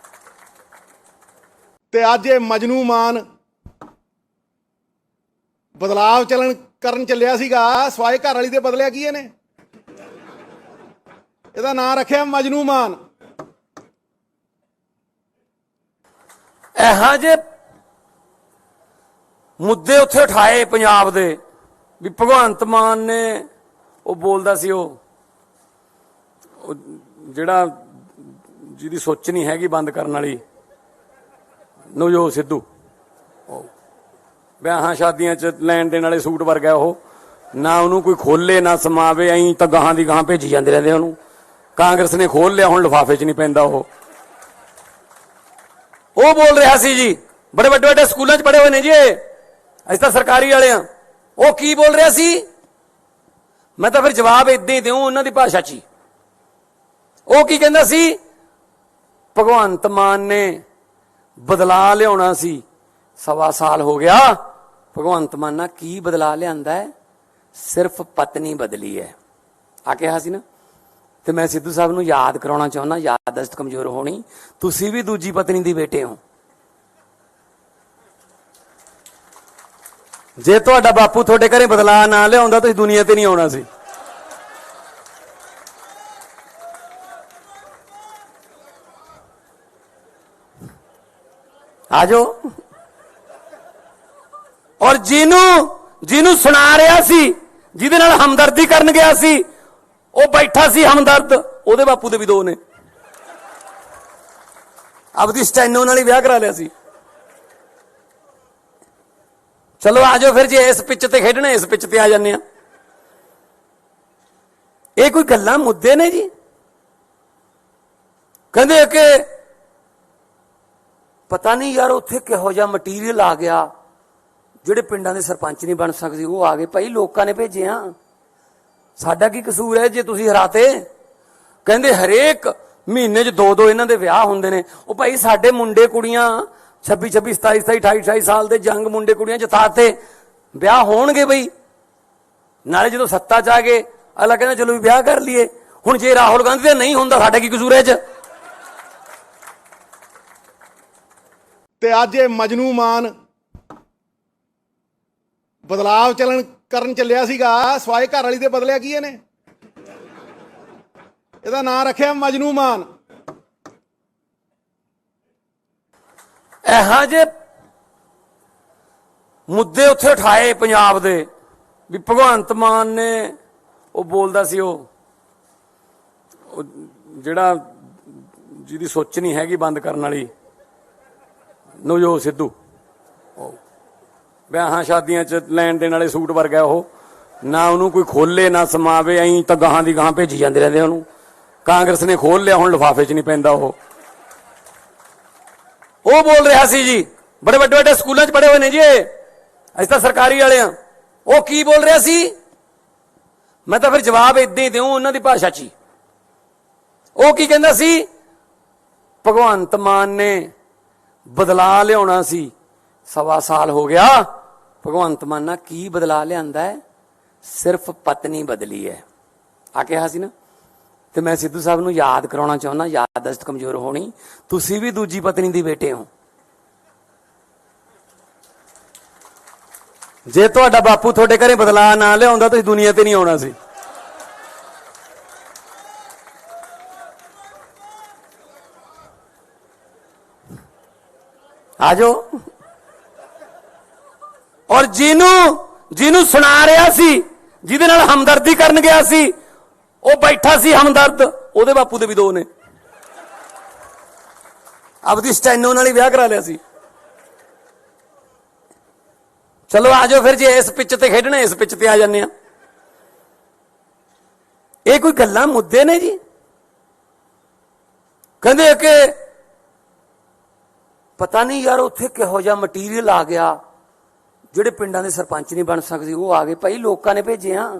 ਤੇ ਅੱਜ ਇਹ ਮਜਨੂ ਮਾਨ ਬਦਲਾਵ ਕਰਨ ਚੱਲਿਆ ਸੀਗਾ, ਸਵਾਏ ਘਰ ਵਾਲੀ ਦੇ ਬਦਲਿਆ ਕੀ ਇਹਨੇ? ਇਹਦਾ ਨਾਂ ਰੱਖਿਆ ਮਜਨੂ ਮਾਨ। ਇਹੋ ਜਿਹੇ ਮੁੱਦੇ ਉੱਥੇ ਉਠਾਏ ਪੰਜਾਬ ਦੇ ਵੀ ਭਗਵੰਤ ਮਾਨ ਨੇ, ਉਹ ਬੋਲਦਾ ਸੀ ਉਹ ਜਿਹੜਾ ਜਿਹਦੀ ਸੋਚ ਨਹੀਂ ਹੈਗੀ ਬੰਦ ਕਰਨ ਵਾਲੀ, ਨਵਜੋਤ ਸਿੱਧੂ, ਵਿਆਹਾਂ ਸ਼ਾਦੀਆਂ 'ਚ ਲੈਣ ਦੇਣ ਵਾਲੇ ਸੂਟ ਵਰਗਾ ਉਹ, ਨਾ ਉਹਨੂੰ ਕੋਈ ਖੋਲੇ ਨਾ ਸਮਾਵੇ, ਐਂ ਤਾਂ ਗਾਹਾਂ ਦੀ ਗਾਹਾਂ ਭੇਜੀ ਜਾਂਦੇ ਰਹਿੰਦੇ ਉਹਨੂੰ। ਕਾਂਗਰਸ ਨੇ ਖੋਲ ਲਿਆ, ਹੁਣ ਲਿਫਾਫੇ 'ਚ ਨਹੀਂ ਪੈਂਦਾ ਉਹ ਬੋਲ ਰਿਹਾ ਸੀ ਜੀ, ਬੜੇ ਵੱਡੇ ਵੱਡੇ ਸਕੂਲਾਂ 'ਚ ਪੜ੍ਹੇ ਹੋਏ ਨੇ ਜੀ, ਅਸੀਂ ਤਾਂ ਸਰਕਾਰੀ ਵਾਲੇ ਆ। ਉਹ ਕੀ ਬੋਲ ਰਿਹਾ ਸੀ? ਮੈਂ ਤਾਂ ਫਿਰ ਜਵਾਬ ਏਦਾਂ ਹੀ ਦਿਉ ਉਹਨਾਂ ਦੀ ਭਾਸ਼ਾ 'ਚ ਹੀ। ਉਹ ਕੀ ਕਹਿੰਦਾ ਸੀ? ਭਗਵੰਤ ਮਾਨ ਨੇ ਬਦਲਾ ਲਿਆਉਣਾ ਸੀ, 1.25 ਸਾਲ ਹੋ ਗਿਆ। ਭਗਵੰਤ ਮਾਨ ਨਾਲ ਕੀ ਬਦਲਾ ਲਿਆਂਦਾ ਹੈ? ਸਿਰਫ ਪਤਨੀ ਬਦਲੀ ਹੈ ਆ ਕਿਹਾ ਸੀ ਨਾ। ਤੇ ਮੈਂ ਸਿੱਧੂ ਸਾਹਿਬ ਨੂੰ ਯਾਦ ਕਰਾਉਣਾ ਚਾਹੁੰਦਾ, ਯਾਦਦਾਸ਼ਤ ਕਮਜ਼ੋਰ ਹੋਣੀ, ਤੁਸੀਂ ਵੀ ਦੂਜੀ ਪਤਨੀ ਦੀ ਬੇਟੇ ਹੋ। ਜੇ ਤੁਹਾਡਾ ਬਾਪੂ ਤੁਹਾਡੇ ਘਰੇ ਬਦਲਾ ਨਾ ਲਿਆਉਂਦਾ ਤੁਸੀਂ ਦੁਨੀਆ ਤੇ ਨਹੀਂ ਆਉਣਾ ਸੀ। ਆਜੋ। ਔਰ ਜਿਹਨੂੰ ਸੁਣਾ ਰਿਹਾ ਸੀ, ਜਿਹਦੇ ਨਾਲ ਹਮਦਰਦੀ ਕਰਨ ਗਿਆ ਸੀ, ਉਹ ਬੈਠਾ ਸੀ ਹਮਦਰਦ, ਉਹਦੇ ਬਾਪੂ ਦੇ ਵੀ 2 ਨੇ। ਆਪਦੀ ਸਟੈਨੋ ਨਾਲ ਹੀ ਵਿਆਹ ਕਰਾ ਲਿਆ ਸੀ। ਚਲੋ ਆਜੋ ਫਿਰ, ਜੇ ਇਸ ਪਿੱਚ ਤੇ ਖੇਡਣਾ ਇਸ ਪਿੱਚ ਤੇ ਆ ਜਾਂਦੇ ਆ। ਇਹ ਕੋਈ ਗੱਲਾਂ ਮੁੱਦੇ ਨੇ ਜੀ? ਕਹਿੰਦੇ ਕਿ ਪਤਾ ਨਹੀਂ ਯਾਰ ਉੱਥੇ ਕਿਹੋ ਜਿਹਾ ਮਟੀਰੀਅਲ ਆ ਗਿਆ, ਜਿਹੜੇ ਪਿੰਡਾਂ ਦੇ ਸਰਪੰਚ ਨਹੀਂ ਬਣ ਸਕਦੇ ਉਹ ਆ ਗਏ। ਭਾਈ ਲੋਕਾਂ ਨੇ ਭੇਜੇ ਆ, ਸਾਡਾ ਕੀ ਕਸੂਰ ਹੈ ਜੇ ਤੁਸੀਂ ਹਰਾਤੇ? ਕਹਿੰਦੇ ਹਰੇਕ ਮਹੀਨੇ 'ਚ 2-2 ਇਹਨਾਂ ਦੇ ਵਿਆਹ ਹੁੰਦੇ ਨੇ। ਉਹ ਭਾਈ ਸਾਡੇ ਮੁੰਡੇ ਕੁੜੀਆਂ 26, 27, 28 ਸਾਲ ਦੇ ਜੰਗ ਮੁੰਡੇ ਕੁੜੀਆਂ ਜਿਤਾਤੇ, ਵਿਆਹ ਹੋਣਗੇ ਬਈ। ਨਾਲੇ ਜਦੋਂ ਸੱਤਾ 'ਚ ਆ ਗਏ ਅਗਲਾ ਕਹਿੰਦਾ ਚਲੋ ਵੀ ਵਿਆਹ ਕਰ ਲਈਏ। ਹੁਣ ਜੇ ਰਾਹੁਲ ਗਾਂਧੀ ਦਾ ਨਹੀਂ ਹੁੰਦਾ, ਸਾਡਾ ਕੀ ਕਸੂਰ ਹੈ 'ਚ? ਤੇ ਅੱਜ ਇਹ ਮਜਨੂ ਮਾਨ ਬਦਲਾਵ ਕਰਨ ਚੱਲਿਆ ਸੀਗਾ, ਸਵਾਏ ਘਰ ਵਾਲੀ ਦੇ ਬਦਲਿਆ ਕੀ ਇਹਨੇ? ਇਹਦਾ ਨਾਂ ਰੱਖਿਆ ਮਜਨੂ ਮਾਨ। ਇਹੋ ਜਿਹੇ ਮੁੱਦੇ ਉੱਥੇ ਉਠਾਏ ਪੰਜਾਬ ਦੇ ਵੀ ਭਗਵੰਤ ਮਾਨ ਨੇ, ਉਹ ਬੋਲਦਾ ਸੀ ਉਹ ਜਿਹੜਾ ਜਿਹਦੀ ਸੋਚ ਨਹੀਂ ਹੈਗੀ ਬੰਦ ਕਰਨ ਵਾਲੀ, ਨਵਜੋਤ ਸਿੱਧੂ, ਵਿਆਹਾਂ ਸ਼ਾਦੀਆਂ 'ਚ ਲੈਣ ਦੇਣ ਵਾਲੇ ਸੂਟ ਵਰਗਾ ਉਹ, ਨਾ ਉਹਨੂੰ ਕੋਈ ਖੋਲੇ ਨਾ ਸਮਾਵੇ, ਐਂ ਤਾਂ ਗਾਹਾਂ ਦੀ ਗਾਹਾਂ ਭੇਜੀ ਜਾਂਦੇ ਰਹਿੰਦੇ ਉਹਨੂੰ। ਕਾਂਗਰਸ ਨੇ ਖੋਲ ਲਿਆ, ਹੁਣ ਲਿਫਾਫੇ 'ਚ ਨਹੀਂ ਪੈਂਦਾ ਉਹ ਬੋਲ ਰਿਹਾ ਸੀ ਜੀ, ਬੜੇ ਵੱਡੇ ਵੱਡੇ ਸਕੂਲਾਂ 'ਚ ਪੜ੍ਹੇ ਹੋਏ ਨੇ ਜੀ, ਅਸੀਂ ਤਾਂ ਸਰਕਾਰੀ ਵਾਲੇ ਆ। ਉਹ ਕੀ ਬੋਲ ਰਿਹਾ ਸੀ? ਮੈਂ ਤਾਂ ਫਿਰ ਜਵਾਬ ਏਦਾਂ ਹੀ ਦਿਉ ਉਹਨਾਂ ਦੀ ਭਾਸ਼ਾ 'ਚ ਹੀ। ਉਹ ਕੀ ਕਹਿੰਦਾ ਸੀ? ਭਗਵੰਤ ਮਾਨ ਨੇ ਬਦਲਾ ਲਿਆਉਣਾ ਸੀ, 1.25 ਸਾਲ ਹੋ ਗਿਆ। ਭਗਵੰਤ ਮਾਨ ਨਾਲ ਕੀ ਬਦਲਾ ਲਿਆਂਦਾ ਹੈ? ਸਿਰਫ ਪਤਨੀ ਬਦਲੀ ਹੈ ਆ ਕਿਹਾ ਸੀ ਨਾ। ਤੇ ਮੈਂ ਸਿੱਧੂ ਸਾਹਿਬ ਨੂੰ ਯਾਦ ਕਰਾਉਣਾ ਚਾਹੁੰਦਾ, ਯਾਦਦਾਸ਼ਤ ਕਮਜ਼ੋਰ ਹੋਣੀ, ਤੁਸੀਂ ਵੀ ਦੂਜੀ ਪਤਨੀ ਦੀ ਬੇਟੇ ਹੋ। ਜੇ ਤੁਹਾਡਾ ਬਾਪੂ ਤੁਹਾਡੇ ਘਰੇ ਬਦਲਾ ਨਾ ਲਿਆਉਂਦਾ ਤੁਸੀਂ ਦੁਨੀਆ ਤੇ ਨਹੀਂ ਆਉਣਾ ਸੀ। ਆਜੋ। ਔਰ ਜਿਹਨੂੰ ਸੁਣਾ ਰਿਹਾ ਸੀ, ਜਿਹਦੇ ਨਾਲ ਹਮਦਰਦੀ ਕਰਨ ਗਿਆ ਸੀ, ਉਹ ਬੈਠਾ ਸੀ ਹਮਦਰਦ, ਉਹਦੇ ਬਾਪੂ ਦੇ ਵੀ 2 ਨੇ। ਆਪਦੀ ਸਟੈਨੋ ਨਾਲ ਹੀ ਵਿਆਹ ਕਰਾ ਲਿਆ ਸੀ। ਚਲੋ ਆਜੋ ਫਿਰ, ਜੇ ਇਸ ਪਿੱਚ ਤੇ ਖੇਡਣਾ ਇਸ ਪਿੱਚ ਤੇ ਆ ਜਾਂਦੇ ਆ। ਇਹ ਕੋਈ ਗੱਲਾਂ ਮੁੱਦੇ ਨੇ ਜੀ? ਕਹਿੰਦੇ ਕਿ ਪਤਾ ਨਹੀਂ ਯਾਰ ਉੱਥੇ ਕਿਹੋ ਜਿਹਾ ਮਟੀਰੀਅਲ ਆ ਗਿਆ, ਜਿਹੜੇ ਪਿੰਡਾਂ ਦੇ ਸਰਪੰਚ ਨਹੀਂ ਬਣ ਸਕਦੇ ਉਹ ਆ ਗਏ। ਭਾਈ ਲੋਕਾਂ ਨੇ ਭੇਜੇ ਆ,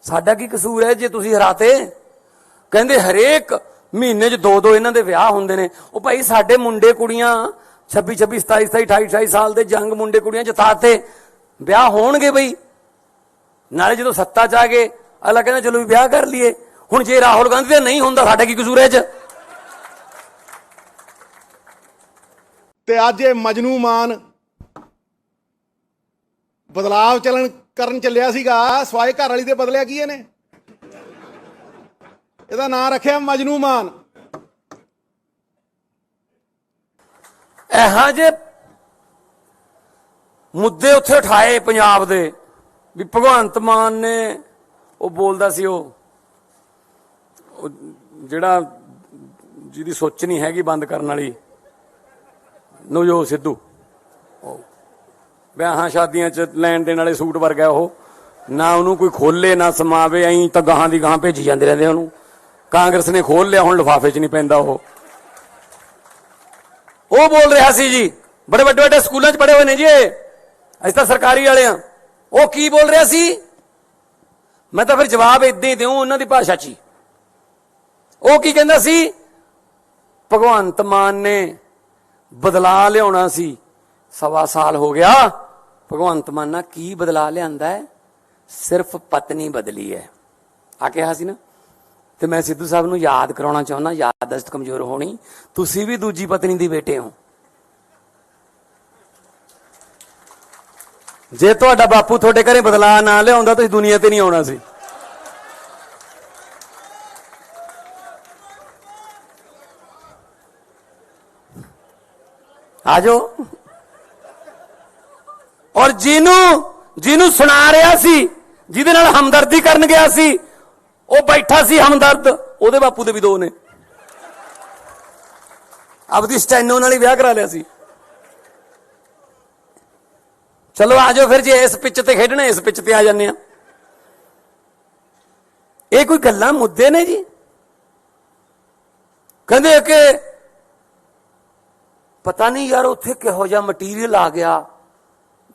ਸਾਡਾ ਕੀ ਕਸੂਰ ਹੈ ਜੇ ਤੁਸੀਂ ਹਰਾਤੇ? ਕਹਿੰਦੇ ਹਰੇਕ ਮਹੀਨੇ 'ਚ 2-2 ਇਹਨਾਂ ਦੇ ਵਿਆਹ ਹੁੰਦੇ ਨੇ। ਉਹ ਭਾਈ ਸਾਡੇ ਮੁੰਡੇ ਕੁੜੀਆਂ 26-26, 27-27, 28-28 ਸਾਲ ਦੇ ਜੰਗ ਮੁੰਡੇ ਕੁੜੀਆਂ ਜਿਤਾਤੇ, ਵਿਆਹ ਹੋਣਗੇ ਬਈ। ਨਾਲੇ ਜਦੋਂ ਸੱਤਾ 'ਚ ਆ ਗਏ ਅਗਲਾ ਕਹਿੰਦਾ ਚਲੋ ਵੀ ਵਿਆਹ ਕਰ ਲਈਏ। ਹੁਣ ਜੇ ਰਾਹੁਲ ਗਾਂਧੀ ਦਾ ਨਹੀਂ ਹੁੰਦਾ, ਸਾਡਾ ਕੀ ਕਸੂਰ ਹੈ 'ਚ? ਤੇ ਅੱਜ ਇਹ ਮਜਨੂ ਮਾਨ ਬਦਲਾਵ ਕਰਨ ਚੱਲਿਆ ਸੀਗਾ, ਸਵਾਏ ਘਰ ਵਾਲੀ ਦੇ ਬਦਲਿਆ ਕੀ ਇਹਨੇ? ਇਹਦਾ ਨਾਂ ਰੱਖਿਆ ਮਜਨੂ ਮਾਨ। ਇਹੋ ਜਿਹੇ ਮੁੱਦੇ ਉੱਥੇ ਉਠਾਏ ਪੰਜਾਬ ਦੇ ਵੀ ਭਗਵੰਤ ਮਾਨ ਨੇ, ਉਹ ਬੋਲਦਾ ਸੀ ਉਹ ਜਿਹੜਾ ਜਿਹਦੀ ਸੋਚ ਨਹੀਂ ਹੈਗੀ ਬੰਦ ਕਰਨ ਵਾਲੀ, ਨਵਜੋਤ ਸਿੱਧੂ, ਵਿਆਹਾਂ ਸ਼ਾਦੀਆਂ 'ਚ ਲੈਣ ਦੇਣ ਵਾਲੇ ਸੂਟ ਵਰਗਾ ਉਹ, ਨਾ ਉਹਨੂੰ ਕੋਈ ਖੋਲੇ ਨਾ ਸਮਾਵੇ, ਐਂ ਤਾਂ ਗਾਹਾਂ ਦੀ ਗਾਹਾਂ ਭੇਜੀ ਜਾਂਦੇ ਰਹਿੰਦੇ ਉਹਨੂੰ। ਕਾਂਗਰਸ ਨੇ ਖੋਲ ਲਿਆ, ਹੁਣ ਲਿਫਾਫੇ 'ਚ ਨਹੀਂ ਪੈਂਦਾ ਉਹ ਬੋਲ ਰਿਹਾ ਸੀ ਜੀ, ਬੜੇ ਵੱਡੇ ਵੱਡੇ ਸਕੂਲਾਂ 'ਚ ਪੜ੍ਹੇ ਹੋਏ ਨੇ ਜੀ, ਅਸੀਂ ਤਾਂ ਸਰਕਾਰੀ ਵਾਲੇ ਆ। ਉਹ ਕੀ ਬੋਲ ਰਿਹਾ ਸੀ? ਮੈਂ ਤਾਂ ਫਿਰ ਜਵਾਬ ਏਦਾਂ ਹੀ ਦਿਉ ਉਹਨਾਂ ਦੀ ਭਾਸ਼ਾ 'ਚ ਹੀ। ਉਹ ਕੀ ਕਹਿੰਦਾ ਸੀ? ਭਗਵੰਤ ਮਾਨ ਨੇ ਬਦਲਾ ਲਿਆਉਣਾ ਸੀ, 1.25 ਸਾਲ ਹੋ ਗਿਆ। ਭਗਵੰਤ ਮਾਨ ਨਾਲ ਕੀ ਬਦਲਾ ਲਿਆਂਦਾ ਹੈ? ਸਿਰਫ ਪਤਨੀ ਬਦਲੀ ਹੈ ਆ ਕਿਹਾ ਸੀ ਨਾ। ਤੇ ਮੈਂ ਸਿੱਧੂ ਸਾਹਿਬ ਨੂੰ ਯਾਦ ਕਰਾਉਣਾ ਚਾਹੁੰਦਾ, ਯਾਦਦਾਸ਼ਤ ਕਮਜ਼ੋਰ ਹੋਣੀ, ਤੁਸੀਂ ਵੀ ਦੂਜੀ ਪਤਨੀ ਦੀ ਬੇਟੇ ਹੋ। ਜੇ ਤੁਹਾਡਾ ਬਾਪੂ ਤੁਹਾਡੇ ਘਰੇ ਬਦਲਾ ਨਾ ਲਿਆਉਂਦਾ ਤੁਸੀਂ ਦੁਨੀਆ ਤੇ ਨਹੀਂ ਆਉਣਾ ਸੀ। ਆਜੋ। ਔਰ ਜਿਹਨੂੰ ਸੁਣਾ ਰਿਹਾ ਸੀ, ਜਿਹਦੇ ਨਾਲ ਹਮਦਰਦੀ ਕਰਨ ਗਿਆ ਸੀ, ਉਹ ਬੈਠਾ ਸੀ ਹਮਦਰਦ, ਉਹਦੇ ਬਾਪੂ ਦੇ ਵੀ 2 ਨੇ। ਆਪਦੀ ਸਟੈਨੋ ਨਾਲ ਹੀ ਵਿਆਹ ਕਰਾ ਲਿਆ ਸੀ। ਚਲੋ ਆਜੋ ਫਿਰ, ਜੇ ਇਸ ਪਿੱਚ ਤੇ ਖੇਡਣਾ ਇਸ ਪਿੱਚ ਤੇ ਆ ਜਾਂਦੇ ਆ। ਇਹ ਕੋਈ ਗੱਲਾਂ ਮੁੱਦੇ ਨੇ ਜੀ? ਕਹਿੰਦੇ ਕਿ ਪਤਾ ਨਹੀਂ ਯਾਰ ਉੱਥੇ ਕਿਹੋ ਜਿਹਾ ਮਟੀਰੀਅਲ ਆ ਗਿਆ,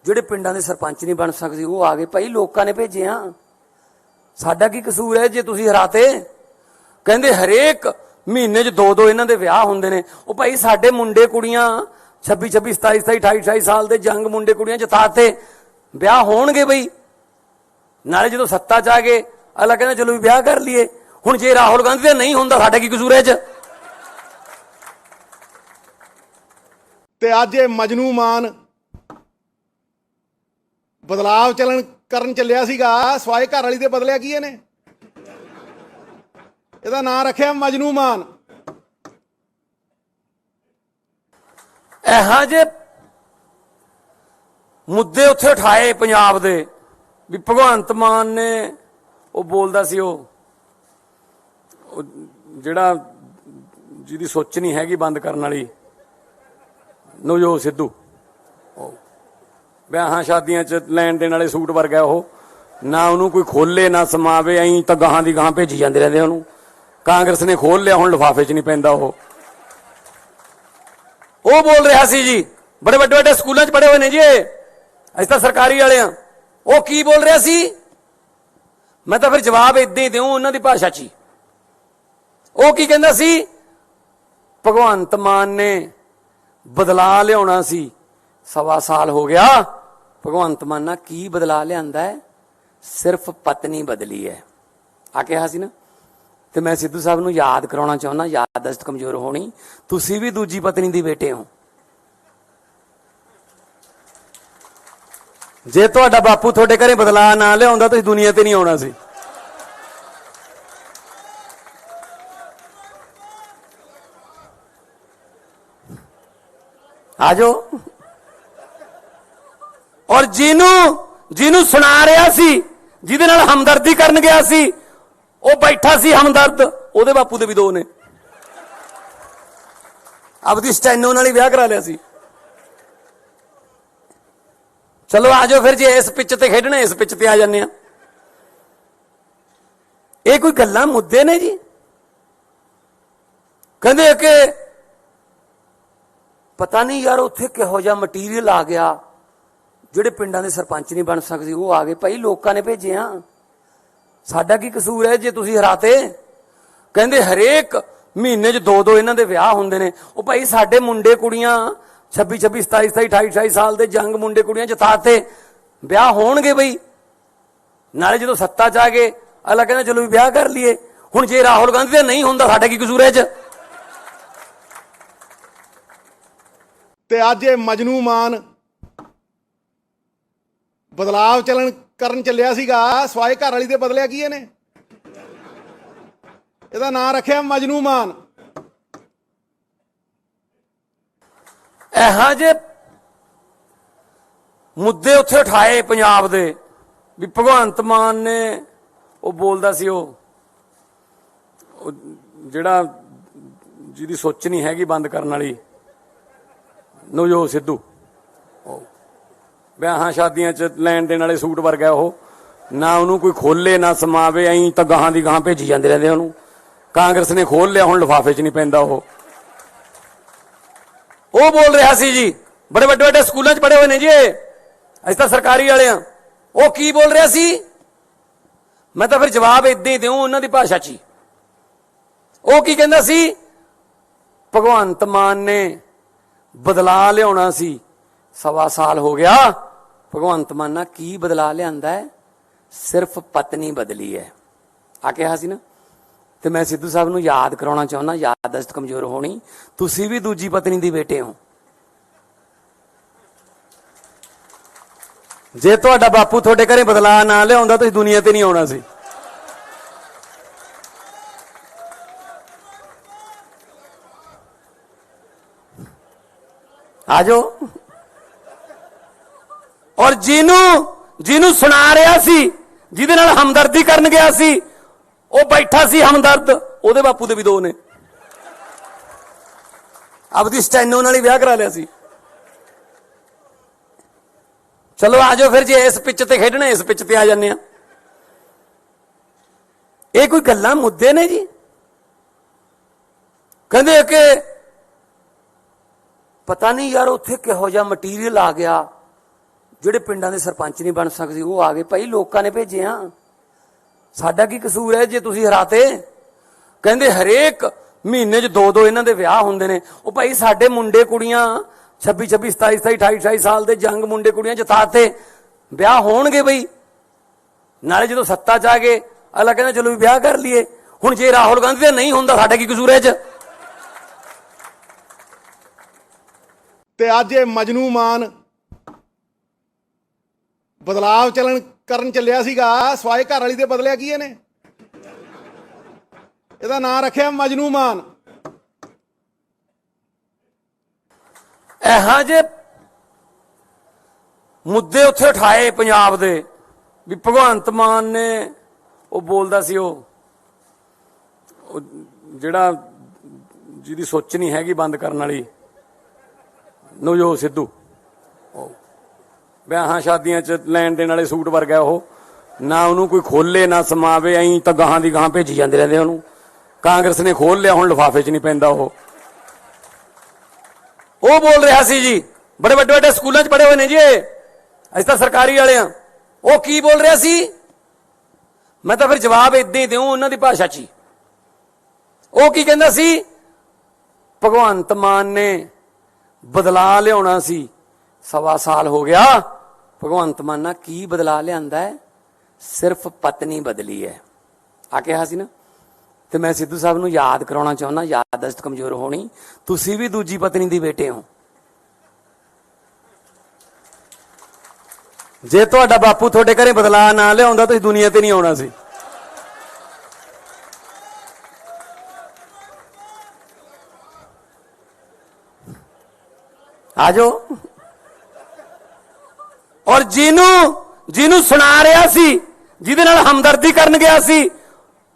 ਜਿਹੜੇ ਪਿੰਡਾਂ ਦੇ ਸਰਪੰਚ ਨਹੀਂ ਬਣ ਸਕਦੇ ਉਹ ਆ ਗਏ। ਭਾਈ ਲੋਕਾਂ ਨੇ ਭੇਜੇ ਆ, ਸਾਡਾ ਕੀ ਕਸੂਰ ਹੈ ਜੇ ਤੁਸੀਂ ਹਰਾਤੇ? ਕਹਿੰਦੇ ਹਰੇਕ ਮਹੀਨੇ 'ਚ 2-2 ਇਹਨਾਂ ਦੇ ਵਿਆਹ ਹੁੰਦੇ ਨੇ। ਉਹ ਭਾਈ ਸਾਡੇ ਮੁੰਡੇ ਕੁੜੀਆਂ 26-26, 27-27, 28-28 ਸਾਲ ਦੇ ਜੰਗ ਮੁੰਡੇ ਕੁੜੀਆਂ ਜਿਤਾਤੇ, ਵਿਆਹ ਹੋਣਗੇ ਬਈ। ਨਾਲੇ ਜਦੋਂ ਸੱਤਾ 'ਚ ਆ ਗਏ ਅਗਲਾ ਕਹਿੰਦਾ ਚਲੋ ਵੀ ਵਿਆਹ ਕਰ ਲਈਏ। ਹੁਣ ਜੇ ਰਾਹੁਲ ਗਾਂਧੀ ਦਾ ਨਹੀਂ ਹੁੰਦਾ, ਸਾਡਾ ਕੀ ਕਸੂਰ ਹੈ 'ਚ? ਤੇ ਅੱਜ ਇਹ ਮਜਨੂ ਮਾਨ ਬਦਲਾਵ ਕਰਨ ਚੱਲਿਆ ਸੀਗਾ, ਸਵਾਏ ਘਰ ਵਾਲੀ ਦੇ ਬਦਲਿਆ ਕੀ ਇਹਨੇ? ਇਹਦਾ ਨਾਂ ਰੱਖਿਆ ਮਜਨੂ ਮਾਨ। ਇਹੋ ਜਿਹੇ ਮੁੱਦੇ ਉੱਥੇ ਉਠਾਏ ਪੰਜਾਬ ਦੇ ਵੀ ਭਗਵੰਤ ਮਾਨ ਨੇ ਉਹ ਬੋਲਦਾ ਸੀ, ਉਹ ਜਿਹੜਾ ਜਿਹਦੀ ਸੋਚ ਨਹੀਂ ਹੈਗੀ ਬੰਦ ਕਰਨ ਵਾਲੀ, ਨਵਜੋਤ ਸਿੱਧੂ, ਵਿਆਹਾਂ ਸ਼ਾਦੀਆਂ 'ਚ ਲੈਣ ਦੇਣ ਵਾਲੇ ਸੂਟ ਵਰਗਾ ਉਹ, ਨਾ ਉਹਨੂੰ ਕੋਈ ਖੋਲੇ ਨਾ ਸਮਾਵੇ, ਐਂ ਤਾਂ ਗਾਹਾਂ ਦੀ ਗਾਹਾਂ ਭੇਜੀ ਜਾਂਦੇ ਰਹਿੰਦੇ ਉਹਨੂੰ। ਕਾਂਗਰਸ ਨੇ ਖੋਲ ਲਿਆ, ਹੁਣ ਲਿਫਾਫੇ 'ਚ ਨਹੀਂ ਪੈਂਦਾ ਉਹ ਬੋਲ ਰਿਹਾ ਸੀ ਜੀ, ਬੜੇ ਵੱਡੇ ਵੱਡੇ ਸਕੂਲਾਂ 'ਚ ਪੜ੍ਹੇ ਹੋਏ ਨੇ ਜੀ, ਅਸੀਂ ਤਾਂ ਸਰਕਾਰੀ ਵਾਲੇ ਆ। ਉਹ ਕੀ ਬੋਲ ਰਿਹਾ ਸੀ? ਮੈਂ ਤਾਂ ਫਿਰ ਜਵਾਬ ਏਦਾਂ ਹੀ ਦਿਉ ਉਹਨਾਂ ਦੀ ਭਾਸ਼ਾ 'ਚ ਹੀ। ਉਹ ਕੀ ਕਹਿੰਦਾ ਸੀ? ਭਗਵੰਤ ਮਾਨ ਨੇ ਬਦਲਾ ਲਿਆਉਣਾ ਸੀ, 1.25 ਸਾਲ ਹੋ ਗਿਆ। ਭਗਵੰਤ ਮਾਨ ਨਾਲ ਕੀ ਬਦਲਾ ਲਿਆਂਦਾ ਹੈ? ਸਿਰਫ ਪਤਨੀ ਬਦਲੀ ਹੈ ਆ ਕਿਹਾ ਸੀ ਨਾ। ਤੇ ਮੈਂ ਸਿੱਧੂ ਸਾਹਿਬ ਨੂੰ ਯਾਦ ਕਰਾਉਣਾ ਚਾਹੁੰਦਾ, ਯਾਦਦਾਸ਼ਤ ਕਮਜ਼ੋਰ ਹੋਣੀ, ਤੁਸੀਂ ਵੀ ਦੂਜੀ ਪਤਨੀ ਦੇ ਬੇਟੇ ਹੋ। ਜੇ ਤੁਹਾਡਾ ਬਾਪੂ ਤੁਹਾਡੇ ਘਰੇ ਬਦਲਾ ਨਾ ਲਿਆਉਂਦਾ ਤੁਸੀਂ ਦੁਨੀਆ ਤੇ ਨਹੀਂ ਆਉਣਾ ਸੀ। ਆ ਜਾਓ। ਔਰ ਜਿਹਨੂੰ ਸੁਣਾ ਰਿਹਾ ਸੀ, ਜਿਹਦੇ ਨਾਲ ਹਮਦਰਦੀ ਕਰਨ ਗਿਆ ਸੀ, ਉਹ ਬੈਠਾ ਸੀ ਹਮਦਰਦ, ਉਹਦੇ ਬਾਪੂ ਦੇ ਵੀ 2 ਨੇ। ਆਪਦੀ ਸਟੈਨੋ ਨਾਲ ਹੀ ਵਿਆਹ ਕਰਾ ਲਿਆ ਸੀ। ਚਲੋ ਆ ਜਾਓ ਫਿਰ, ਜੇ ਇਸ ਪਿੱਚ ਤੇ ਖੇਡਣਾ ਇਸ ਪਿੱਚ ਤੇ ਆ ਜਾਂਦੇ ਆ। ਇਹ ਕੋਈ ਗੱਲਾਂ ਮੁੱਦੇ ਨੇ ਜੀ? ਕਹਿੰਦੇ ਕਿ ਪਤਾ ਨਹੀਂ ਯਾਰ ਉੱਥੇ ਕਿਹੋ ਜਿਹਾ ਮਟੀਰੀਅਲ ਆ ਗਿਆ, ਜਿਹੜੇ ਪਿੰਡਾਂ ਦੇ ਸਰਪੰਚ ਨਹੀਂ ਬਣ ਸਕਦੇ ਉਹ ਆ ਗਏ। ਭਾਈ ਲੋਕਾਂ ਨੇ ਭੇਜੇ ਆ, ਸਾਡਾ ਕੀ ਕਸੂਰ ਹੈ ਜੇ ਤੁਸੀਂ ਹਰਾਤੇ? ਕਹਿੰਦੇ ਹਰੇਕ ਮਹੀਨੇ 'ਚ 2-2 ਇਹਨਾਂ ਦੇ ਵਿਆਹ ਹੁੰਦੇ ਨੇ। ਉਹ ਭਾਈ ਸਾਡੇ ਮੁੰਡੇ ਕੁੜੀਆਂ 26, 27, 28, 28 ਸਾਲ ਦੇ ਜੰਗ ਮੁੰਡੇ ਕੁੜੀਆਂ ਜਿਤਾਤੇ, ਵਿਆਹ ਹੋਣਗੇ ਬਈ। ਨਾਲੇ ਜਦੋਂ ਸੱਤਾ 'ਚ ਆ ਗਏ ਅਗਲਾ ਕਹਿੰਦਾ ਚਲੋ ਵੀ ਵਿਆਹ ਕਰ ਲਈਏ। ਹੁਣ ਜੇ ਰਾਹੁਲ ਗਾਂਧੀ ਦਾ ਨਹੀਂ ਹੁੰਦਾ, ਸਾਡਾ ਕੀ ਕਸੂਰ ਹੈ ਇਹ 'ਚ? ਤੇ ਅੱਜ ਇਹ ਮਜਨੂ ਮਾਨ ਬਦਲਾਵ ਕਰਨ ਚੱਲਿਆ ਸੀਗਾ, ਸਵਾਏ ਘਰ ਵਾਲੀ ਦੇ ਬਦਲਿਆ ਕੀ ਇਹਨੇ? ਇਹਦਾ ਨਾਂ ਰੱਖਿਆ ਮਜਨੂ ਮਾਨ। ਇਹੋ ਜਿਹੇ ਮੁੱਦੇ ਉੱਥੇ ਉਠਾਏ ਪੰਜਾਬ ਦੇ ਵੀ ਭਗਵੰਤ ਮਾਨ ਨੇ ਉਹ ਬੋਲਦਾ ਸੀ, ਉਹ ਜਿਹੜਾ ਜਿਹਦੀ ਸੋਚ ਨਹੀਂ ਹੈਗੀ ਬੰਦ ਕਰਨ ਵਾਲੀ, ਨਵਜੋਤ ਸਿੱਧੂ, ਵਿਆਹਾਂ ਸ਼ਾਦੀਆਂ 'ਚ ਲੈਣ ਦੇਣ ਵਾਲੇ ਸੂਟ ਵਰਗਾ ਉਹ, ਨਾ ਉਹਨੂੰ ਕੋਈ ਖੋਲੇ ਨਾ ਸਮਾਵੇ, ਐਂ ਤਾਂ ਗਾਹਾਂ ਦੀ ਗਾਹਾਂ ਭੇਜੀ ਜਾਂਦੇ ਰਹਿੰਦੇ ਉਹਨੂੰ। ਕਾਂਗਰਸ ਨੇ ਖੋਲ ਲਿਆ, ਹੁਣ ਲਿਫਾਫੇ 'ਚ ਨਹੀਂ ਪੈਂਦਾ ਉਹ ਬੋਲ ਰਿਹਾ ਸੀ ਜੀ, ਬੜੇ ਵੱਡੇ ਵੱਡੇ ਸਕੂਲਾਂ 'ਚ ਪੜ੍ਹੇ ਹੋਏ ਨੇ ਜੀ, ਅਸੀਂ ਤਾਂ ਸਰਕਾਰੀ ਵਾਲੇ ਆ। ਉਹ ਕੀ ਬੋਲ ਰਿਹਾ ਸੀ? ਮੈਂ ਤਾਂ ਫਿਰ ਜਵਾਬ ਏਦਾਂ ਹੀ ਦਿਉ ਉਹਨਾਂ ਦੀ ਭਾਸ਼ਾ 'ਚ ਹੀ। ਉਹ ਕੀ ਕਹਿੰਦਾ ਸੀ? ਭਗਵੰਤ ਮਾਨ ਨੇ ਬਦਲਾ ਲਿਆਉਣਾ ਸੀ, 1.25 ਸਾਲ ਹੋ ਗਿਆ। ਭਗਵੰਤ ਮਾਨ ਨਾਲ ਕੀ ਬਦਲਾ ਲਿਆਂਦਾ ਹੈ? ਸਿਰਫ ਪਤਨੀ ਬਦਲੀ ਹੈ ਆ ਕਿਹਾ ਸੀ ਨਾ। ਤੇ ਮੈਂ ਸਿੱਧੂ ਸਾਹਿਬ ਨੂੰ ਯਾਦ ਕਰਾਉਣਾ ਚਾਹੁੰਦਾ, ਯਾਦਦਾਸ਼ਤ ਕਮਜ਼ੋਰ ਹੋਣੀ, ਤੁਸੀਂ ਵੀ ਦੂਜੀ ਪਤਨੀ ਦੇ ਬੇਟੇ ਹੋ। ਜੇ ਤੁਹਾਡਾ ਬਾਪੂ ਤੁਹਾਡੇ ਘਰੇ ਬਦਲਾ ਨਾ ਲਿਆਉਂਦਾ ਤੁਸੀਂ ਦੁਨੀਆ ਤੇ ਨਹੀਂ ਆਉਣਾ ਸੀ। ਆ ਜਾਓ। ਔਰ ਜਿਹਨੂੰ ਸੁਣਾ ਰਿਹਾ ਸੀ, ਜਿਹਦੇ ਨਾਲ ਹਮਦਰਦੀ ਕਰਨ ਗਿਆ ਸੀ, ਉਹ ਬੈਠਾ ਸੀ ਹਮਦਰਦ, ਉਹਦੇ ਬਾਪੂ ਦੇ ਵੀ 2 ਨੇ। ਆਪਦੀ ਸਟੈਨੋ ਨਾਲ ਹੀ ਵਿਆਹ ਕਰਾ ਲਿਆ ਸੀ। ਚਲੋ ਆ ਜਾਓ ਫਿਰ, ਜੇ ਇਸ ਪਿੱਚ ਤੇ ਖੇਡਣਾ ਇਸ ਪਿੱਚ ਤੇ ਆ ਜਾਂਦੇ ਆ। ਇਹ ਕੋਈ ਗੱਲਾਂ ਮੁੱਦੇ ਨੇ ਜੀ? ਕਹਿੰਦੇ ਕਿ ਪਤਾ ਨਹੀਂ ਯਾਰ ਉੱਥੇ ਕਿਹੋ ਜਿਹਾ ਮਟੀਰੀਅਲ ਆ ਗਿਆ, ਜਿਹੜੇ ਪਿੰਡਾਂ ਦੇ ਸਰਪੰਚ ਨਹੀਂ ਬਣ ਸਕਦੇ ਉਹ ਆ ਗਏ। ਭਾਈ ਲੋਕਾਂ ਨੇ ਭੇਜੇ ਆ, ਸਾਡਾ ਕੀ ਕਸੂਰ ਹੈ ਜੇ ਤੁਸੀਂ ਹਰਾਤੇ? ਕਹਿੰਦੇ ਹਰੇਕ ਮਹੀਨੇ 'ਚ 2-2 ਇਹਨਾਂ ਦੇ ਵਿਆਹ ਹੁੰਦੇ ਨੇ। ਉਹ ਭਾਈ ਸਾਡੇ ਮੁੰਡੇ ਕੁੜੀਆਂ 26, 27, 28, 28 ਸਾਲ ਦੇ ਜੰਗ ਮੁੰਡੇ ਕੁੜੀਆਂ ਜਿਤਾਤੇ, ਵਿਆਹ ਹੋਣਗੇ ਬਈ। ਨਾਲੇ ਜਦੋਂ ਸੱਤਾ 'ਚ ਆ ਗਏ ਅਗਲਾ ਕਹਿੰਦਾ ਚਲੋ ਵੀ ਵਿਆਹ ਕਰ ਲਈਏ। ਹੁਣ ਜੇ ਰਾਹੁਲ ਗਾਂਧੀ ਦਾ ਨਹੀਂ ਹੁੰਦਾ, ਸਾਡਾ ਕੀ ਕਸੂਰ ਹੈ ਇਹ 'ਚ? ਤੇ ਅੱਜ ਇਹ ਮਜਨੂ ਮਾਨ ਬਦਲਾਵ ਕਰਨ ਚੱਲਿਆ ਸੀਗਾ, ਸਵਾਏ ਘਰ ਵਾਲੀ ਦੇ ਬਦਲਿਆ ਕੀ ਇਹਨੇ? ਇਹਦਾ ਨਾਂ ਰੱਖਿਆ ਮਜਨੂ ਮਾਨ। ਇਹੋ ਜਿਹੇ ਮੁੱਦੇ ਉੱਥੇ ਉਠਾਏ ਪੰਜਾਬ ਦੇ ਵੀ ਭਗਵੰਤ ਮਾਨ ਨੇ ਉਹ ਬੋਲਦਾ ਸੀ ਉਹ ਜਿਹੜਾ ਜਿਹਦੀ ਸੋਚ ਨਹੀਂ ਹੈਗੀ ਬੰਦ ਕਰਨ ਵਾਲੀ ਨਵਜੋਤ ਸਿੱਧੂ, ਵਿਆਹਾਂ ਸ਼ਾਦੀਆਂ 'ਚ ਲੈਣ ਦੇਣ ਵਾਲੇ ਸੂਟ ਵਰਗਾ ਉਹ, ਨਾ ਉਹਨੂੰ ਕੋਈ ਖੋਲੇ ਨਾ ਸਮਾਵੇ, ਐਂ ਤਾਂ ਗਾਹਾਂ ਦੀ ਗਾਹਾਂ ਭੇਜੀ ਜਾਂਦੇ ਰਹਿੰਦੇ ਉਹਨੂੰ। ਕਾਂਗਰਸ ਨੇ ਖੋਲ ਲਿਆ, ਹੁਣ ਲਿਫਾਫੇ 'ਚ ਨਹੀਂ ਪੈਂਦਾ ਉਹ ਬੋਲ ਰਿਹਾ ਸੀ ਜੀ, ਬੜੇ ਵੱਡੇ ਵੱਡੇ ਸਕੂਲਾਂ 'ਚ ਪੜ੍ਹੇ ਹੋਏ ਨੇ ਜੀ ਅਸੀਂ ਤਾਂ ਸਰਕਾਰੀ ਵਾਲੇ ਆ। ਉਹ ਕੀ ਬੋਲ ਰਿਹਾ ਸੀ? ਮੈਂ ਤਾਂ ਫਿਰ ਜਵਾਬ ਇਦਾਂ ਹੀ ਦਿਉ ਉਹਨਾਂ ਦੀ ਭਾਸ਼ਾ 'ਚ ਹੀ। ਉਹ ਕੀ ਕਹਿੰਦਾ ਸੀ? ਭਗਵੰਤ ਮਾਨ ਨੇ ਬਦਲਾ ਲਿਆਉਣਾ ਸੀ, 1.25 ਸਾਲ ਹੋ ਗਿਆ। ਭਗਵੰਤ ਮਾਨ ਨਾਲ ਕੀ ਬਦਲਾ ਲਿਆਂਦਾ ਹੈ? ਸਿਰਫ ਪਤਨੀ ਬਦਲੀ ਹੈ ਆ ਕਿਹਾ ਸੀ ਨਾ। ਤੇ ਮੈਂ ਸਿੱਧੂ ਸਾਹਿਬ ਨੂੰ ਯਾਦ ਕਰਾਉਣਾ ਚਾਹੁੰਦਾ, ਯਾਦਦਾਸ਼ਤ ਕਮਜ਼ੋਰ ਹੋਣੀ, ਤੁਸੀਂ ਵੀ ਦੂਜੀ ਪਤਨੀ ਦੀ ਬੇਟੇ ਹੋ। ਜੇ ਤੁਹਾਡਾ ਬਾਪੂ ਤੁਹਾਡੇ ਘਰੇ ਬਦਲਾਅ ਨਾ ਲਿਆਉਂਦਾ ਤੁਸੀਂ ਦੁਨੀਆ ਤੇ ਨਹੀਂ ਆਉਣਾ ਸੀ। ਆਜੋ। ਔਰ ਜਿਹਨੂੰ ਸੁਣਾ ਰਿਹਾ ਸੀ, ਜਿਹਦੇ ਨਾਲ ਹਮਦਰਦੀ ਕਰਨ ਗਿਆ ਸੀ,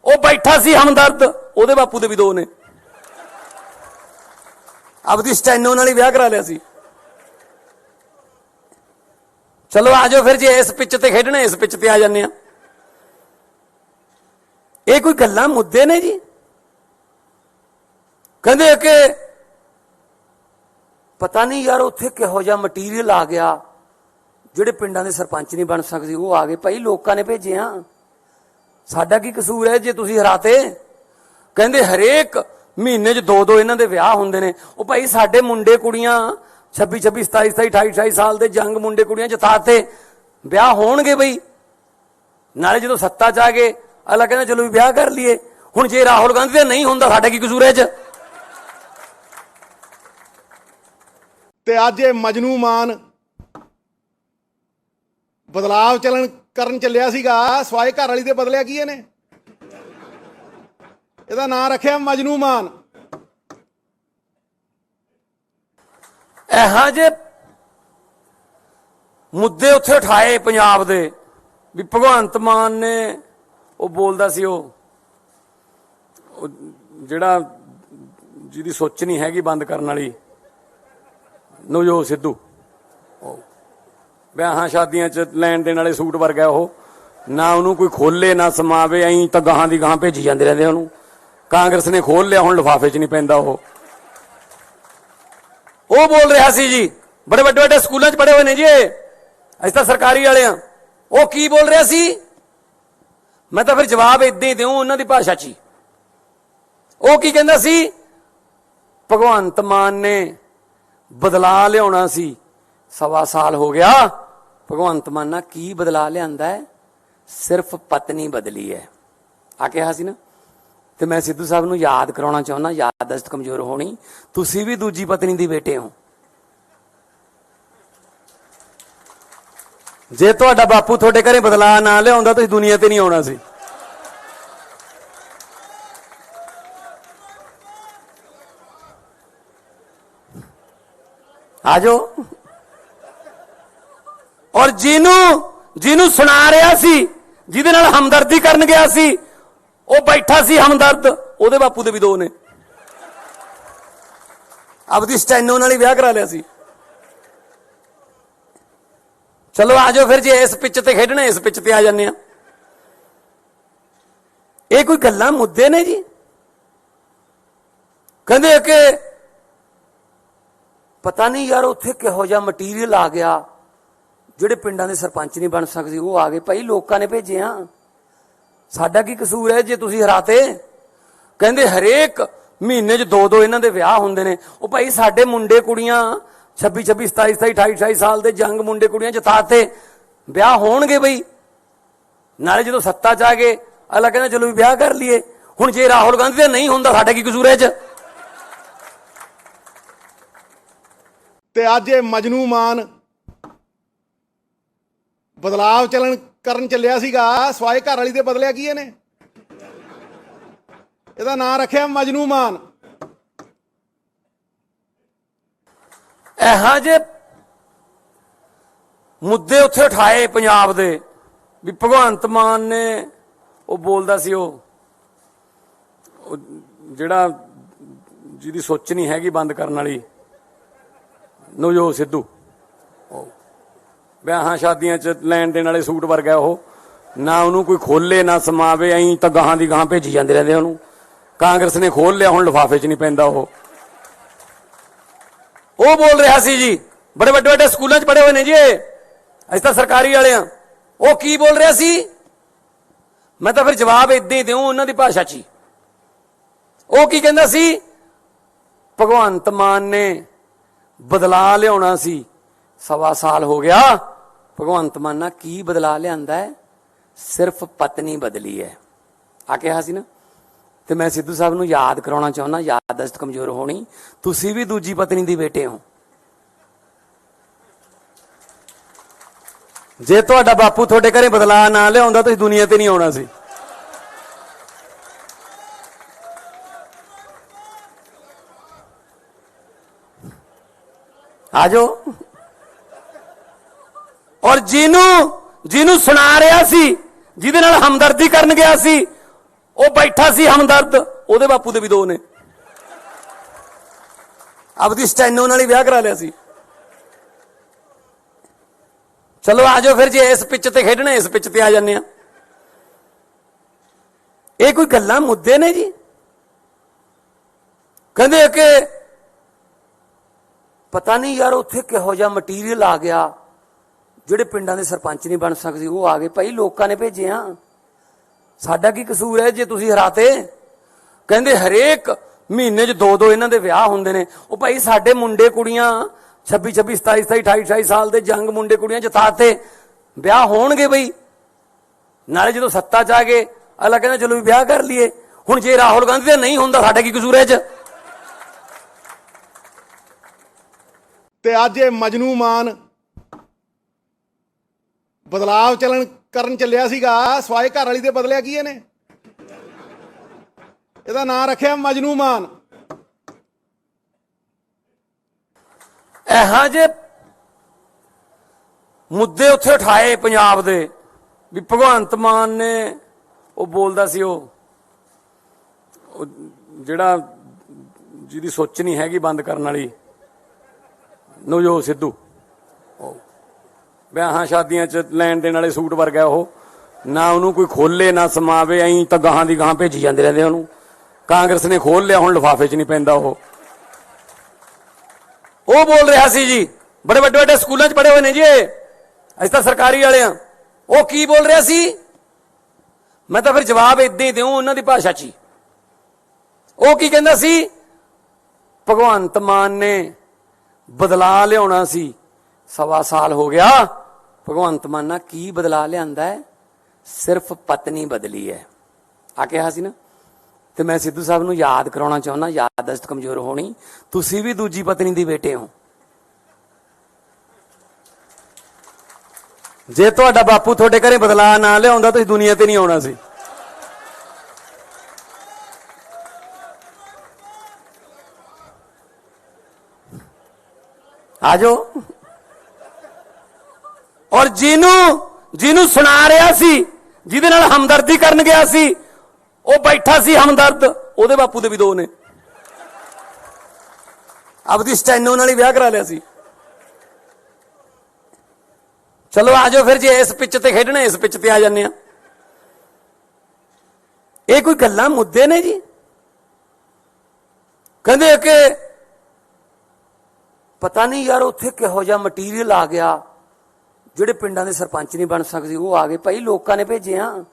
ਉਹ ਬੈਠਾ ਸੀ ਹਮਦਰਦ, ਉਹਦੇ ਬਾਪੂ ਦੇ ਵੀ 2 ਨੇ। ਆਪਦੀ ਸਟੈਨੋ ਨਾਲ ਹੀ ਵਿਆਹ ਕਰਾ ਲਿਆ ਸੀ। ਚਲੋ ਆਜੋ ਫਿਰ, ਜੇ ਇਸ ਪਿੱਚ ਤੇ ਖੇਡਣਾ ਇਸ ਪਿੱਚ ਤੇ ਆ ਜਾਂਦੇ ਆ। ਇਹ ਕੋਈ ਗੱਲਾਂ ਮੁੱਦੇ ਨੇ ਜੀ? ਕਹਿੰਦੇ ਕਿ ਪਤਾ ਨਹੀਂ ਯਾਰ ਉੱਥੇ ਕਿਹੋ ਜਿਹਾ ਮਟੀਰੀਅਲ ਆ ਗਿਆ, ਜਿਹੜੇ ਪਿੰਡਾਂ ਦੇ ਸਰਪੰਚ ਨਹੀਂ ਬਣ ਸਕਦੇ ਉਹ ਆ ਗਏ। ਭਾਈ ਲੋਕਾਂ ਨੇ ਭੇਜੇ ਆ, ਸਾਡਾ ਕੀ ਕਸੂਰ ਹੈ ਜੇ ਤੁਸੀਂ ਹਰਾਤੇ? ਕਹਿੰਦੇ ਹਰੇਕ ਮਹੀਨੇ 'ਚ 2 ਇਹਨਾਂ ਦੇ ਵਿਆਹ ਹੁੰਦੇ ਨੇ। ਉਹ ਭਾਈ ਸਾਡੇ ਮੁੰਡੇ ਕੁੜੀਆਂ 26 27 27 28 28 ਸਾਲ ਦੇ ਜੰਗ ਮੁੰਡੇ ਕੁੜੀਆਂ ਜਿਤਾਤੇ, ਵਿਆਹ ਹੋਣਗੇ ਬਈ। ਨਾਲੇ ਜਦੋਂ ਸੱਤਾ 'ਚ ਆ ਗਏ ਅਗਲਾ ਕਹਿੰਦਾ ਚਲੋ ਵੀ ਵਿਆਹ ਕਰ ਲਈਏ। ਹੁਣ ਜੇ ਰਾਹੁਲ ਗਾਂਧੀ ਦਾ ਨਹੀਂ ਹੁੰਦਾ ਸਾਡਾ ਕੀ ਕਸੂਰ ਹੈ 'ਚ? ਤੇ ਅੱਜ ਇਹ ਮਜਨੂ ਮਾਨ ਬਦਲਾਵ ਕਰਨ ਚੱਲਿਆ ਸੀਗਾ, ਸਵਾਏ ਘਰ ਵਾਲੀ ਦੇ ਬਦਲਿਆ ਕੀ ਇਹਨੇ? ਇਹਦਾ ਨਾਂ ਰੱਖਿਆ ਮਜਨੂ ਮਾਨ। ਇਹੋ ਜਿਹੇ ਮੁੱਦੇ ਉੱਥੇ ਉਠਾਏ ਪੰਜਾਬ ਦੇ ਵੀ ਭਗਵੰਤ ਮਾਨ ਨੇ ਉਹ ਬੋਲਦਾ ਸੀ ਉਹ ਜਿਹੜਾ ਜਿਹਦੀ ਸੋਚ ਨਹੀਂ ਹੈਗੀ ਬੰਦ ਕਰਨ ਵਾਲੀ ਨਵਜੋਤ ਸਿੱਧੂ, ਵਿਆਹਾਂ ਸ਼ਾਦੀਆਂ 'ਚ ਲੈਣ ਦੇਣ ਵਾਲੇ ਸੂਟ ਵਰਗਾ ਉਹ, ਨਾ ਉਹਨੂੰ ਕੋਈ ਖੋਲੇ ਨਾ ਸਮਾਵੇ, ਐਂ ਤਾਂ ਗਾਹਾਂ ਦੀ ਗਾਹਾਂ ਭੇਜੀ ਜਾਂਦੇ ਰਹਿੰਦੇ ਉਹਨੂੰ। ਕਾਂਗਰਸ ਨੇ ਖੋਲ ਲਿਆ, ਹੁਣ ਲਿਫਾਫੇ 'ਚ ਨਹੀਂ ਪੈਂਦਾ ਉਹ ਬੋਲ ਰਿਹਾ ਸੀ ਜੀ, ਬੜੇ ਵੱਡੇ ਵੱਡੇ ਸਕੂਲਾਂ 'ਚ ਪੜ੍ਹੇ ਹੋਏ ਨੇ ਜੀ ਅਸੀਂ ਤਾਂ ਸਰਕਾਰੀ ਵਾਲੇ ਆ। ਉਹ ਕੀ ਬੋਲ ਰਿਹਾ ਸੀ? ਮੈਂ ਤਾਂ ਫਿਰ ਜਵਾਬ ਇਦਾਂ ਹੀ ਦਿਉ ਉਹਨਾਂ ਦੀ ਭਾਸ਼ਾ 'ਚ ਹੀ। ਉਹ ਕੀ ਕਹਿੰਦਾ ਸੀ? ਭਗਵੰਤ ਮਾਨ ਨੇ ਬਦਲਾ ਲਿਆਉਣਾ ਸੀ, 1.25 ਸਾਲ ਹੋ ਗਿਆ। ਭਗਵੰਤ ਮਾਨ ਨਾਲ ਕੀ ਬਦਲਾ ਲਿਆਂਦਾ ਹੈ? ਸਿਰਫ ਪਤਨੀ ਬਦਲੀ ਹੈ ਆ ਕਿਹਾ ਸੀ ਨਾ। ਤੇ ਮੈਂ ਸਿੱਧੂ ਸਾਹਿਬ ਨੂੰ ਯਾਦ ਕਰਾਉਣਾ ਚਾਹੁੰਦਾ, ਯਾਦਦਾਸ਼ਤ ਕਮਜ਼ੋਰ ਹੋਣੀ, ਤੁਸੀਂ ਵੀ ਦੂਜੀ ਪਤਨੀ ਦੀ ਬੇਟੇ ਹੋ। ਜੇ ਤੁਹਾਡਾ ਬਾਪੂ ਤੁਹਾਡੇ ਘਰੇ ਬਦਲਾਅ ਨਾ ਲਿਆਉਂਦਾ ਤੁਸੀਂ ਦੁਨੀਆ ਤੇ ਨਹੀਂ ਆਉਣਾ ਸੀ। ਆਜੋ। ਔਰ ਜਿਹਨੂੰ ਸੁਣਾ ਰਿਹਾ ਸੀ, ਜਿਹਦੇ ਨਾਲ ਹਮਦਰਦੀ ਕਰਨ ਗਿਆ ਸੀ, ਉਹ ਬੈਠਾ ਸੀ ਹਮਦਰਦ, ਉਹਦੇ ਬਾਪੂ ਦੇ ਵੀ 2 ਨੇ। ਆਪਦੀ ਸਟੈਨੋ ਨਾਲ ਹੀ ਵਿਆਹ ਕਰਾ ਲਿਆ ਸੀ। ਚਲੋ ਆਜੋ ਫਿਰ, ਜੇ ਇਸ ਪਿੱਚ ਤੇ ਖੇਡਣਾ ਇਸ ਪਿੱਚ ਤੇ ਆ ਜਾਂਦੇ ਆ। ਇਹ ਕੋਈ ਗੱਲਾਂ ਮੁੱਦੇ ਨੇ ਜੀ? ਕਹਿੰਦੇ ਕਿ ਪਤਾ ਨਹੀਂ ਯਾਰ ਉੱਥੇ ਕਿਹੋ ਜਿਹਾ ਮਟੀਰੀਅਲ ਆ ਗਿਆ, ਜਿਹੜੇ ਪਿੰਡਾਂ ਦੇ ਸਰਪੰਚ ਨਹੀਂ ਬਣ ਸਕਦੇ ਉਹ ਆ ਗਏ। ਭਾਈ ਲੋਕਾਂ ਨੇ ਭੇਜੇ ਆ, ਸਾਡਾ ਕੀ ਕਸੂਰ ਹੈ ਜੇ ਤੁਸੀਂ ਹਰਾਤੇ? ਕਹਿੰਦੇ ਹਰੇਕ ਮਹੀਨੇ 'ਚ 2 ਇਹਨਾਂ ਦੇ ਵਿਆਹ ਹੁੰਦੇ ਨੇ। ਉਹ ਭਾਈ ਸਾਡੇ ਮੁੰਡੇ ਕੁੜੀਆਂ 26 26 27 27 28 28 ਸਾਲ ਦੇ ਜੰਗ ਮੁੰਡੇ ਕੁੜੀਆਂ ਜਿਤਾਤੇ, ਵਿਆਹ ਹੋਣਗੇ ਬਈ। ਨਾਲੇ ਜਦੋਂ ਸੱਤਾ 'ਚ ਆ ਗਏ ਅਗਲਾ ਕਹਿੰਦਾ ਚਲੋ ਵੀ ਵਿਆਹ ਕਰ ਲਈਏ। ਹੁਣ ਜੇ ਰਾਹੁਲ ਗਾਂਧੀ ਦਾ ਨਹੀਂ ਹੁੰਦਾ ਸਾਡਾ ਕੀ ਕਸੂਰ ਹੈ 'ਚ? ਤੇ ਅੱਜ ਇਹ ਮਜਨੂ ਮਾਨ ਬਦਲਾਵ ਕਰਨ ਚੱਲਿਆ ਸੀਗਾ, ਸਵਾਏ ਘਰ ਵਾਲੀ ਦੇ ਬਦਲਿਆ ਕੀ ਇਹਨੇ? ਇਹਦਾ ਨਾਂ ਰੱਖਿਆ ਮਜਨੂ ਮਾਨ। ਇਹੋ ਜਿਹੇ ਮੁੱਦੇ ਉੱਥੇ ਉਠਾਏ ਪੰਜਾਬ ਦੇ ਵੀ ਭਗਵੰਤ ਮਾਨ ਨੇ ਉਹ ਬੋਲਦਾ ਸੀ, ਉਹ ਜਿਹੜਾ ਜਿਹਦੀ ਸੋਚ ਨਹੀਂ ਹੈਗੀ ਬੰਦ ਕਰਨ ਵਾਲੀ, ਨਵਜੋਤ ਸਿੱਧੂ, ਵਿਆਹਾਂ ਸ਼ਾਦੀਆਂ 'ਚ ਲੈਣ ਦੇਣ ਵਾਲੇ ਸੂਟ ਵਰਗਾ ਉਹ, ਨਾ ਉਹਨੂੰ ਕੋਈ ਖੋਲੇ ਨਾ ਸਮਾਵੇ, ਐਂ ਤਾਂ ਗਾਹਾਂ ਦੀ ਗਾਹਾਂ ਭੇਜੀ ਜਾਂਦੇ ਰਹਿੰਦੇ ਉਹਨੂੰ। ਕਾਂਗਰਸ ਨੇ ਖੋਲ ਲਿਆ, ਹੁਣ ਲਿਫਾਫੇ 'ਚ ਨਹੀਂ ਪੈਂਦਾ ਉਹ ਬੋਲ ਰਿਹਾ ਸੀ ਜੀ, ਬੜੇ ਵੱਡੇ ਵੱਡੇ ਸਕੂਲਾਂ 'ਚ ਪੜ੍ਹੇ ਹੋਏ ਨੇ ਜੀ, ਅਸੀਂ ਤਾਂ ਸਰਕਾਰੀ ਵਾਲੇ ਆ। ਉਹ ਕੀ ਬੋਲ ਰਿਹਾ ਸੀ? ਮੈਂ ਤਾਂ ਫਿਰ ਜਵਾਬ ਏਦਾਂ ਹੀ ਦਿਉ ਉਹਨਾਂ ਦੀ ਭਾਸ਼ਾ 'ਚ ਹੀ। ਉਹ ਕੀ ਕਹਿੰਦਾ ਸੀ? ਭਗਵੰਤ ਮਾਨ ਨੇ ਬਦਲਾ ਲਿਆਉਣਾ ਸੀ, 1.25 ਸਾਲ ਹੋ ਗਿਆ। ਭਗਵੰਤ ਮਾਨ ਨਾਲ ਕੀ ਬਦਲਾ ਲਿਆਂਦਾ ਹੈ? ਸਿਰਫ ਪਤਨੀ ਬਦਲੀ ਹੈ ਆ ਕਿਹਾ ਸੀ ਨਾ। ਤੇ ਮੈਂ ਸਿੱਧੂ ਸਾਹਿਬ ਨੂੰ ਯਾਦ ਕਰਾਉਣਾ ਚਾਹੁੰਦਾ, ਯਾਦਦਾਸ਼ਤ ਕਮਜ਼ੋਰ ਹੋਣੀ, ਤੁਸੀਂ ਵੀ ਦੂਜੀ ਪਤਨੀ ਦੇ ਬੇਟੇ ਹੋ। ਜੇ ਤੁਹਾਡਾ ਬਾਪੂ ਤੁਹਾਡੇ ਘਰੇ ਬਦਲਾ ਨਾ ਲਿਆਉਂਦਾ ਤੁਸੀਂ ਦੁਨੀਆ ਤੇ ਨਹੀਂ ਆਉਣਾ ਸੀ। ਆ ਜਾਓ। ਔਰ ਜਿਹਨੂੰ ਸੁਣਾ ਰਿਹਾ ਸੀ, ਜਿਹਦੇ ਨਾਲ ਹਮਦਰਦੀ ਕਰਨ ਗਿਆ ਸੀ, ਉਹ ਬੈਠਾ ਸੀ ਹਮਦਰਦ, ਉਹਦੇ ਬਾਪੂ ਦੇ ਵੀ 2 ਨੇ। ਆਪਦੀ ਸਟੈਨੋ ਨਾਲ ਹੀ ਵਿਆਹ ਕਰਾ ਲਿਆ ਸੀ। ਚਲੋ ਆ ਜਾਓ ਫਿਰ, ਜੇ ਇਸ ਪਿੱਚ ਤੇ ਖੇਡਣਾ ਇਸ ਪਿੱਚ ਤੇ ਆ ਜਾਂਦੇ ਆ। ਇਹ ਕੋਈ ਗੱਲਾਂ ਮੁੱਦੇ ਨੇ ਜੀ? ਕਹਿੰਦੇ ਕਿ ਪਤਾ ਨਹੀਂ ਯਾਰ ਉੱਥੇ ਕਿਹੋ ਜਿਹਾ ਮਟੀਰੀਅਲ ਆ ਗਿਆ, ਜਿਹੜੇ ਪਿੰਡਾਂ ਦੇ ਸਰਪੰਚ ਨਹੀਂ ਬਣ ਸਕਦੇ ਉਹ ਆ ਗਏ। ਭਾਈ ਲੋਕਾਂ ਨੇ ਭੇਜੇ ਆ, ਸਾਡਾ ਕੀ ਕਸੂਰ ਹੈ ਜੇ ਤੁਸੀਂ ਹਰਾਤੇ? ਕਹਿੰਦੇ ਹਰੇਕ ਮਹੀਨੇ 'ਚ 2-2 ਇਹਨਾਂ ਦੇ ਵਿਆਹ ਹੁੰਦੇ ਨੇ। ਉਹ ਭਾਈ ਸਾਡੇ ਮੁੰਡੇ ਕੁੜੀਆਂ 26, 27, 28, 28 ਸਾਲ ਦੇ ਜੰਗ ਮੁੰਡੇ ਕੁੜੀਆਂ ਜਿਤਾਤੇ, ਵਿਆਹ ਹੋਣਗੇ ਬਈ। ਨਾਲੇ ਜਦੋਂ ਸੱਤਾ 'ਚ ਆ ਗਏ ਅਗਲਾ ਕਹਿੰਦਾ ਚਲੋ ਵੀ ਵਿਆਹ ਕਰ ਲਈਏ। ਹੁਣ ਜੇ ਰਾਹੁਲ ਗਾਂਧੀ ਦਾ ਨਹੀਂ ਹੁੰਦਾ, ਸਾਡਾ ਕੀ ਕਸੂਰ ਹੈ ਇਹ 'ਚ? ਤੇ ਅੱਜ ਇਹ ਮਜਨੂ ਮਾਨ ਬਦਲਾਵ ਕਰਨ ਚੱਲਿਆ ਸੀਗਾ, ਸਵਾਏ ਘਰ ਵਾਲੀ ਦੇ ਬਦਲਿਆ ਕੀ ਇਹਨੇ? ਇਹਦਾ ਨਾਂ ਰੱਖਿਆ ਮਜਨੂ ਮਾਨ। ਇਹੋ ਜਿਹੇ ਮੁੱਦੇ ਉੱਥੇ ਉਠਾਏ ਪੰਜਾਬ ਦੇ ਵੀ ਭਗਵੰਤ ਮਾਨ ਨੇ ਉਹ ਬੋਲਦਾ ਸੀ, ਉਹ ਜਿਹੜਾ ਜਿਹਦੀ ਸੋਚ ਨਹੀਂ ਹੈਗੀ ਬੰਦ ਕਰਨ ਵਾਲੀ, ਨਵਜੋਤ ਸਿੱਧੂ, ਵਿਆਹਾਂ ਸ਼ਾਦੀਆਂ 'ਚ ਲੈਣ ਦੇਣ ਵਾਲੇ ਸੂਟ ਵਰਗਾ ਉਹ, ਨਾ ਉਹਨੂੰ ਕੋਈ ਖੋਲੇ ਨਾ ਸਮਾਵੇ, ਐਂ ਤਾਂ ਗਾਹਾਂ ਦੀ ਗਾਹਾਂ ਭੇਜੀ ਜਾਂਦੇ ਰਹਿੰਦੇ ਉਹਨੂੰ। ਕਾਂਗਰਸ ਨੇ ਖੋਲ ਲਿਆ, ਹੁਣ ਲਿਫਾਫੇ 'ਚ ਨਹੀਂ ਪੈਂਦਾ ਉਹ ਬੋਲ ਰਿਹਾ ਸੀ ਜੀ, ਬੜੇ ਵੱਡੇ ਵੱਡੇ ਸਕੂਲਾਂ 'ਚ ਪੜ੍ਹੇ ਹੋਏ ਨੇ ਜੀ, ਅਸੀਂ ਤਾਂ ਸਰਕਾਰੀ ਵਾਲੇ ਆ। ਉਹ ਕੀ ਬੋਲ ਰਿਹਾ ਸੀ? ਮੈਂ ਤਾਂ ਫਿਰ ਜਵਾਬ ਏਦਾਂ ਹੀ ਦਿਉ ਉਹਨਾਂ ਦੀ ਭਾਸ਼ਾ 'ਚ ਹੀ। ਉਹ ਕੀ ਕਹਿੰਦਾ ਸੀ? ਭਗਵੰਤ ਮਾਨ ਨੇ ਬਦਲਾ ਲਿਆਉਣਾ ਸੀ, 1.25 ਸਾਲ ਹੋ ਗਿਆ। ਭਗਵੰਤ ਮਾਨ ਨਾਲ ਕੀ ਬਦਲਾ ਲਿਆਂਦਾ ਹੈ? ਸਿਰਫ ਪਤਨੀ ਬਦਲੀ ਹੈ ਆ ਕਿਹਾ ਸੀ ਨਾ। ਤੇ ਮੈਂ ਸਿੱਧੂ ਸਾਹਿਬ ਨੂੰ ਯਾਦ ਕਰਾਉਣਾ ਚਾਹੁੰਦਾ, ਯਾਦਦਾਸ਼ਤ ਕਮਜ਼ੋਰ ਹੋਣੀ, ਤੁਸੀਂ ਵੀ ਦੂਜੀ ਪਤਨੀ ਦੇ ਬੇਟੇ ਹੋ। ਜੇ ਤੁਹਾਡਾ ਬਾਪੂ ਤੁਹਾਡੇ ਘਰੇ ਬਦਲਾ ਨਾ ਲਿਆਉਂਦਾ ਤੁਸੀਂ ਦੁਨੀਆ ਤੇ ਨਹੀਂ ਆਉਣਾ ਸੀ। ਆ ਜਾਓ। ਔਰ ਜਿਹਨੂੰ ਸੁਣਾ ਰਿਹਾ ਸੀ, ਜਿਹਦੇ ਨਾਲ ਹਮਦਰਦੀ ਕਰਨ ਗਿਆ ਸੀ, ਉਹ ਬੈਠਾ ਸੀ ਹਮਦਰਦ, ਉਹਦੇ ਬਾਪੂ ਦੇ ਵੀ 2 ਨੇ। ਆਪਦੀ ਸਟੈਨੋ ਨਾਲ ਹੀ ਵਿਆਹ ਕਰਾ ਲਿਆ ਸੀ। ਚਲੋ ਆ ਜਾਓ ਫਿਰ, ਜੇ ਇਸ ਪਿੱਚ ਤੇ ਖੇਡਣਾ ਇਸ ਪਿੱਚ ਤੇ ਆ ਜਾਂਦੇ ਆ। ਇਹ ਕੋਈ ਗੱਲਾਂ ਮੁੱਦੇ ਨੇ ਜੀ? ਕਹਿੰਦੇ ਕਿ ਪਤਾ ਨਹੀਂ ਯਾਰ ਉੱਥੇ ਕਿਹੋ ਜਿਹਾ ਮਟੀਰੀਅਲ ਆ ਗਿਆ, ਜਿਹੜੇ ਪਿੰਡਾਂ ਦੇ ਸਰਪੰਚ ਨਹੀਂ ਬਣ ਸਕਦੇ ਉਹ ਆ ਗਏ। ਭਾਈ ਲੋਕਾਂ ਨੇ ਭੇਜੇ ਆ,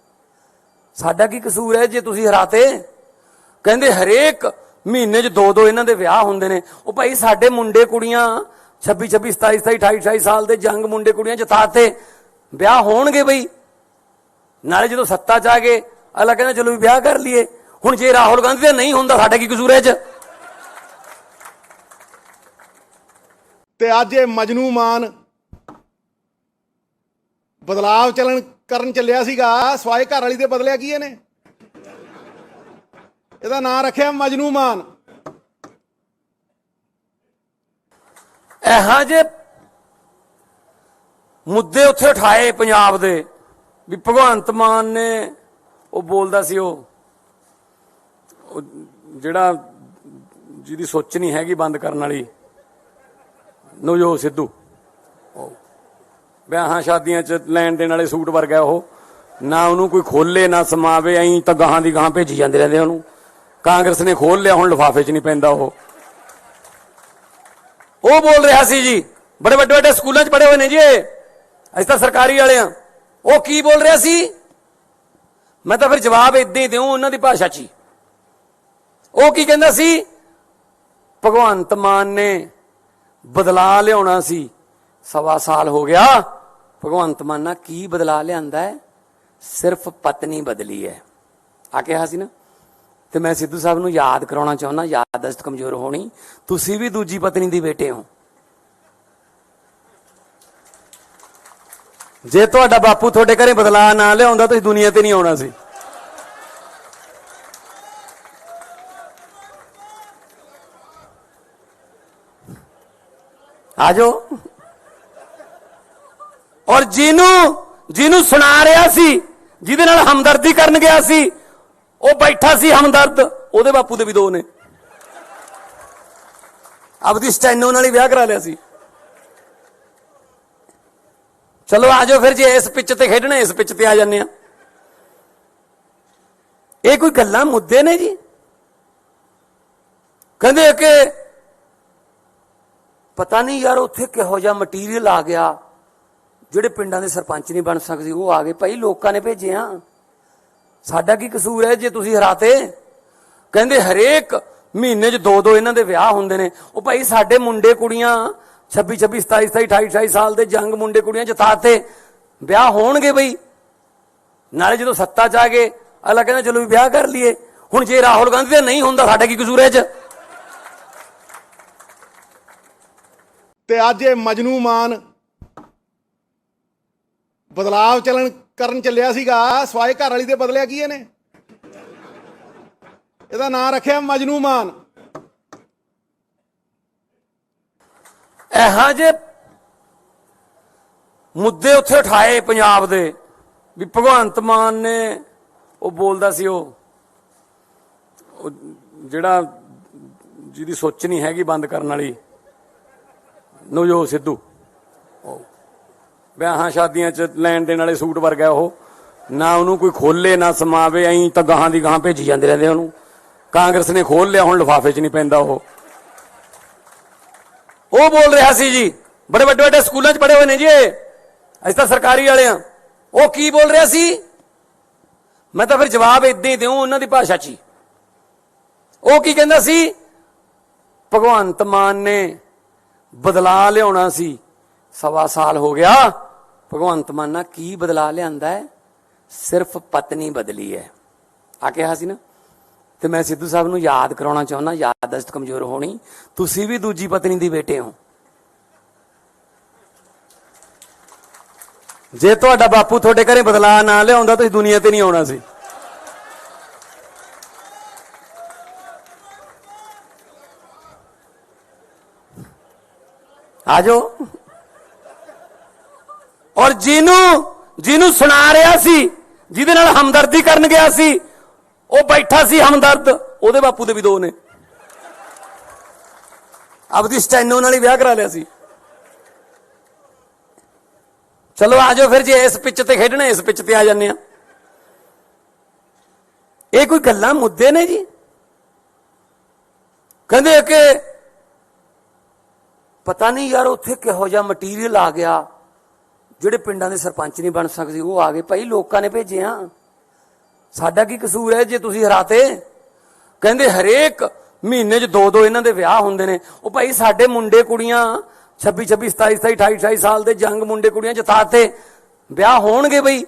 ਸਾਡਾ ਕੀ ਕਸੂਰ ਹੈ ਜੇ ਤੁਸੀਂ ਹਰਾਤੇ? ਕਹਿੰਦੇ ਹਰੇਕ ਮਹੀਨੇ 'ਚ 2-2 ਇਹਨਾਂ ਦੇ ਵਿਆਹ ਹੁੰਦੇ ਨੇ। ਉਹ ਭਾਈ ਸਾਡੇ ਮੁੰਡੇ ਕੁੜੀਆਂ 26, 27, 28, 28 ਸਾਲ ਦੇ ਜੰਗ ਮੁੰਡੇ ਕੁੜੀਆਂ ਜਿਤਾਤੇ, ਵਿਆਹ ਹੋਣਗੇ ਬਈ। ਨਾਲੇ ਜਦੋਂ ਸੱਤਾ 'ਚ ਆ ਗਏ ਅਗਲਾ ਕਹਿੰਦਾ ਚਲੋ ਵੀ ਵਿਆਹ ਕਰ ਲਈਏ। ਹੁਣ ਜੇ ਰਾਹੁਲ ਗਾਂਧੀ ਦਾ ਨਹੀਂ ਹੁੰਦਾ, ਸਾਡਾ ਕੀ ਕਸੂਰ ਹੈ ਇਹ 'ਚ? ਤੇ ਅੱਜ ਇਹ ਮਜਨੂ ਮਾਨ ਬਦਲਾਵ ਕਰਨ ਚੱਲਿਆ ਸੀਗਾ, ਸਵਾਏ ਘਰ ਵਾਲੀ ਦੇ ਬਦਲਿਆ ਕੀ ਇਹਨੇ? ਇਹਦਾ ਨਾਂ ਰੱਖਿਆ ਮਜਨੂ ਮਾਨ। ਇਹੋ ਜਿਹੇ ਮੁੱਦੇ ਉੱਥੇ ਉਠਾਏ ਪੰਜਾਬ ਦੇ ਵੀ ਭਗਵੰਤ ਮਾਨ ਨੇ, ਉਹ ਬੋਲਦਾ ਸੀ ਉਹ ਜਿਹੜਾ ਜਿਹਦੀ ਸੋਚ ਨਹੀਂ ਹੈਗੀ ਬੰਦ ਕਰਨ ਵਾਲੀ, ਨਵਜੋਤ ਸਿੱਧੂ, ਵਿਆਹਾਂ ਸ਼ਾਦੀਆਂ 'ਚ ਲੈਣ ਦੇਣ ਵਾਲੇ ਸੂਟ ਵਰਗਾ ਉਹ, ਨਾ ਉਹਨੂੰ ਕੋਈ ਖੋਲੇ ਨਾ ਸਮਾਵੇ, ਐਂ ਤਾਂ ਗਾਹਾਂ ਦੀ ਗਾਹਾਂ ਭੇਜੀ ਜਾਂਦੇ ਰਹਿੰਦੇ ਉਹਨੂੰ। ਕਾਂਗਰਸ ਨੇ ਖੋਲ ਲਿਆ, ਹੁਣ ਲਿਫਾਫੇ 'ਚ ਨਹੀਂ ਪੈਂਦਾ ਉਹ ਬੋਲ ਰਿਹਾ ਸੀ ਜੀ, ਬੜੇ ਵੱਡੇ ਵੱਡੇ ਸਕੂਲਾਂ 'ਚ ਪੜ੍ਹੇ ਹੋਏ ਨੇ ਜੀ, ਅਸੀਂ ਤਾਂ ਸਰਕਾਰੀ ਵਾਲੇ ਆ। ਉਹ ਕੀ ਬੋਲ ਰਿਹਾ ਸੀ? ਮੈਂ ਤਾਂ ਫਿਰ ਜਵਾਬ ਇਦਾਂ ਹੀ ਦਿਉ ਉਹਨਾਂ ਦੀ ਭਾਸ਼ਾ 'ਚ ਹੀ। ਉਹ ਕੀ ਕਹਿੰਦਾ ਸੀ? ਭਗਵੰਤ ਮਾਨ ਨੇ ਬਦਲਾ ਲਿਆਉਣਾ ਸੀ, 1.25 ਸਾਲ ਹੋ ਗਿਆ। ਭਗਵੰਤ ਮਾਨ ਨਾਲ ਕੀ ਬਦਲਾ ਲਿਆਂਦਾ ਹੈ? ਸਿਰਫ ਪਤਨੀ ਬਦਲੀ ਹੈ ਆ ਕਿਹਾ ਸੀ ਨਾ। ਤੇ ਮੈਂ ਸਿੱਧੂ ਸਾਹਿਬ ਨੂੰ ਯਾਦ ਕਰਾਉਣਾ ਚਾਹੁੰਦਾ, ਯਾਦਦਾਸ਼ਤ ਕਮਜ਼ੋਰ ਹੋਣੀ, ਤੁਸੀਂ ਵੀ ਦੂਜੀ ਪਤਨੀ ਦੀ ਬੇਟੇ ਹੋ। ਜੇ ਤੁਹਾਡਾ ਬਾਪੂ ਤੁਹਾਡੇ ਘਰੇ ਬਦਲਾ ਨਾ ਲਿਆਉਂਦਾ ਤੁਸੀਂ ਦੁਨੀਆ ਤੇ ਨਹੀਂ ਆਉਣਾ ਸੀ। ਆਜੋ। ਔਰ ਜਿਹਨੂੰ ਸੁਣਾ ਰਿਹਾ ਸੀ, ਜਿਹਦੇ ਨਾਲ ਹਮਦਰਦੀ ਕਰਨ ਗਿਆ ਸੀ, ਉਹ ਬੈਠਾ ਸੀ ਹਮਦਰਦ, ਉਹਦੇ ਬਾਪੂ ਦੇ ਵੀ 2 ਨੇ। ਆਪਦੀ ਸਟੈਨੋ ਨਾਲ ਹੀ ਵਿਆਹ ਕਰਾ ਲਿਆ ਸੀ। ਚਲੋ ਆਜੋ ਫਿਰ, ਜੇ ਇਸ ਪਿੱਚ ਤੇ ਖੇਡਣਾ ਇਸ ਪਿੱਚ ਤੇ ਆ ਜਾਂਦੇ ਆ। ਇਹ ਕੋਈ ਗੱਲਾਂ ਮੁੱਦੇ ਨੇ ਜੀ? ਕਹਿੰਦੇ ਕਿ ਪਤਾ ਨਹੀਂ ਯਾਰ ਉੱਥੇ ਕਿਹੋ ਜਿਹਾ ਮਟੀਰੀਅਲ ਆ ਗਿਆ, ਜਿਹੜੇ ਪਿੰਡਾਂ ਦੇ ਸਰਪੰਚ ਨਹੀਂ ਬਣ ਸਕਦੇ ਉਹ ਆ ਗਏ। ਭਾਈ ਲੋਕਾਂ ਨੇ ਭੇਜੇ ਆ, ਸਾਡਾ ਕੀ ਕਸੂਰ ਹੈ ਜੇ ਤੁਸੀਂ ਹਰਾਤੇ? ਕਹਿੰਦੇ ਹਰੇਕ ਮਹੀਨੇ 'ਚ 2 ਇਹਨਾਂ ਦੇ ਵਿਆਹ ਹੁੰਦੇ ਨੇ। ਉਹ ਭਾਈ ਸਾਡੇ ਮੁੰਡੇ ਕੁੜੀਆਂ 26 27 27 28 28 ਸਾਲ ਦੇ ਜੰਗ ਮੁੰਡੇ ਕੁੜੀਆਂ ਜਿਤਾਤੇ, ਵਿਆਹ ਹੋਣਗੇ ਬਈ। ਨਾਲੇ ਜਦੋਂ ਸੱਤਾ 'ਚ ਆ ਗਏ ਅਗਲਾ ਕਹਿੰਦਾ ਚਲੋ ਵੀ ਵਿਆਹ ਕਰ ਲਈਏ। ਹੁਣ ਜੇ ਰਾਹੁਲ ਗਾਂਧੀ ਦਾ ਨਹੀਂ ਹੁੰਦਾ, ਸਾਡਾ ਕੀ ਕਸੂਰ ਹੈ 'ਚ? ਤੇ ਅੱਜ ਇਹ ਮਜਨੂ ਮਾਨ ਬਦਲਾਵ ਕਰਨ ਚੱਲਿਆ ਸੀਗਾ, ਸਵਾਏ ਘਰ ਵਾਲੀ ਦੇ ਬਦਲਿਆ ਕੀ ਇਹਨੇ? ਇਹਦਾ ਨਾਂ ਰੱਖਿਆ ਮਜਨੂ ਮਾਨ। ਇਹੋ ਜਿਹੇ ਮੁੱਦੇ ਉੱਥੇ ਉਠਾਏ ਪੰਜਾਬ ਦੇ ਵੀ ਭਗਵੰਤ ਮਾਨ ਨੇ, ਉਹ ਬੋਲਦਾ ਸੀ ਉਹ ਜਿਹੜਾ ਜਿਹਦੀ ਸੋਚ ਨਹੀਂ ਹੈਗੀ ਬੰਦ ਕਰਨ ਵਾਲੀ, ਨਵਜੋਤ ਸਿੱਧੂ, ਵਿਆਹਾਂ ਸ਼ਾਦੀਆਂ 'ਚ ਲੈਣ ਦੇਣ ਵਾਲੇ ਸੂਟ ਵਰਗਾ ਉਹ, ਨਾ ਉਹਨੂੰ ਕੋਈ ਖੋਲੇ ਨਾ ਸਮਾਵੇ, ਐਂ ਤਾਂ ਗਾਹਾਂ ਦੀ ਗਾਹਾਂ ਭੇਜੀ ਜਾਂਦੇ ਰਹਿੰਦੇ ਉਹਨੂੰ। ਕਾਂਗਰਸ ਨੇ ਖੋਲ ਲਿਆ, ਹੁਣ ਲਿਫਾਫੇ 'ਚ ਨਹੀਂ ਪੈਂਦਾ ਉਹ ਬੋਲ ਰਿਹਾ ਸੀ ਜੀ, ਬੜੇ ਵੱਡੇ ਵੱਡੇ ਸਕੂਲਾਂ 'ਚ ਪੜ੍ਹੇ ਹੋਏ ਨੇ ਜੀ, ਅਸੀਂ ਤਾਂ ਸਰਕਾਰੀ ਵਾਲੇ ਆ। ਉਹ ਕੀ ਬੋਲ ਰਿਹਾ ਸੀ? ਮੈਂ ਤਾਂ ਫਿਰ ਜਵਾਬ ਇਦਾਂ ਹੀ ਦਿਉ ਉਹਨਾਂ ਦੀ ਭਾਸ਼ਾ 'ਚ ਹੀ। ਉਹ ਕੀ ਕਹਿੰਦਾ ਸੀ? ਭਗਵੰਤ ਮਾਨ ਨੇ ਬਦਲਾ ਲਿਆਉਣਾ ਸੀ, 1.25 ਸਾਲ ਹੋ ਗਿਆ। ਭਗਵੰਤ ਮਾਨ ਨਾਲ ਕੀ ਬਦਲਾ ਲਿਆਂਦਾ ਹੈ? ਸਿਰਫ ਪਤਨੀ ਬਦਲੀ ਹੈ ਆ ਕਿਹਾ ਸੀ ਨਾ। ਤੇ ਮੈਂ ਸਿੱਧੂ ਸਾਹਿਬ ਨੂੰ ਯਾਦ ਕਰਾਉਣਾ ਚਾਹੁੰਦਾ, ਯਾਦਦਾਸ਼ਤ ਕਮਜ਼ੋਰ ਹੋਣੀ, ਤੁਸੀਂ ਵੀ ਦੂਜੀ ਪਤਨੀ ਦੀ ਬੇਟੇ ਹੋ। ਜੇ ਤੁਹਾਡਾ ਬਾਪੂ ਤੁਹਾਡੇ ਘਰੇ ਬਦਲਾ ਨਾ ਲਿਆਉਂਦਾ ਤੁਸੀਂ ਦੁਨੀਆ ਤੇ ਨਹੀਂ ਆਉਣਾ ਸੀ। ਆਜੋ। ਔਰ ਜਿਹਨੂੰ ਸੁਣਾ ਰਿਹਾ ਸੀ, ਜਿਹਦੇ ਨਾਲ ਹਮਦਰਦੀ ਕਰਨ ਗਿਆ ਸੀ, ਉਹ ਬੈਠਾ ਸੀ ਹਮਦਰਦ, ਉਹਦੇ ਬਾਪੂ ਦੇ ਵੀ 2 ਨੇ। ਆਪਦੀ ਸਟੈਨੋ ਨਾਲ ਹੀ ਵਿਆਹ ਕਰਾ ਲਿਆ ਸੀ। ਚਲੋ ਆਜੋ ਫਿਰ, ਜੇ ਇਸ ਪਿੱਚ ਤੇ ਖੇਡਣਾ ਇਸ ਪਿੱਚ ਤੇ ਆ ਜਾਂਦੇ ਆ। ਇਹ ਕੋਈ ਗੱਲਾਂ ਮੁੱਦੇ ਨੇ ਜੀ? ਕਹਿੰਦੇ ਕਿ ਪਤਾ ਨਹੀਂ ਯਾਰ ਉੱਥੇ ਕਿਹੋ ਜਿਹਾ ਮਟੀਰੀਅਲ ਆ ਗਿਆ, ਜਿਹੜੇ ਪਿੰਡਾਂ ਦੇ ਸਰਪੰਚ ਨਹੀਂ ਬਣ ਸਕਦੇ ਉਹ ਆ ਗਏ। ਭਾਈ ਲੋਕਾਂ ਨੇ ਭੇਜੇ ਆ, ਸਾਡਾ ਕੀ ਕਸੂਰ ਹੈ ਜੇ ਤੁਸੀਂ ਹਰਾਤੇ? ਕਹਿੰਦੇ ਹਰੇਕ ਮਹੀਨੇ 'ਚ 2 ਇਹਨਾਂ ਦੇ ਵਿਆਹ ਹੁੰਦੇ ਨੇ। ਉਹ ਭਾਈ ਸਾਡੇ ਮੁੰਡੇ ਕੁੜੀਆਂ 26 26 27 27 28 28 ਸਾਲ ਦੇ ਜੰਗ ਮੁੰਡੇ ਕੁੜੀਆਂ ਜਿਤਾਤੇ, ਵਿਆਹ ਹੋਣਗੇ ਬਈ।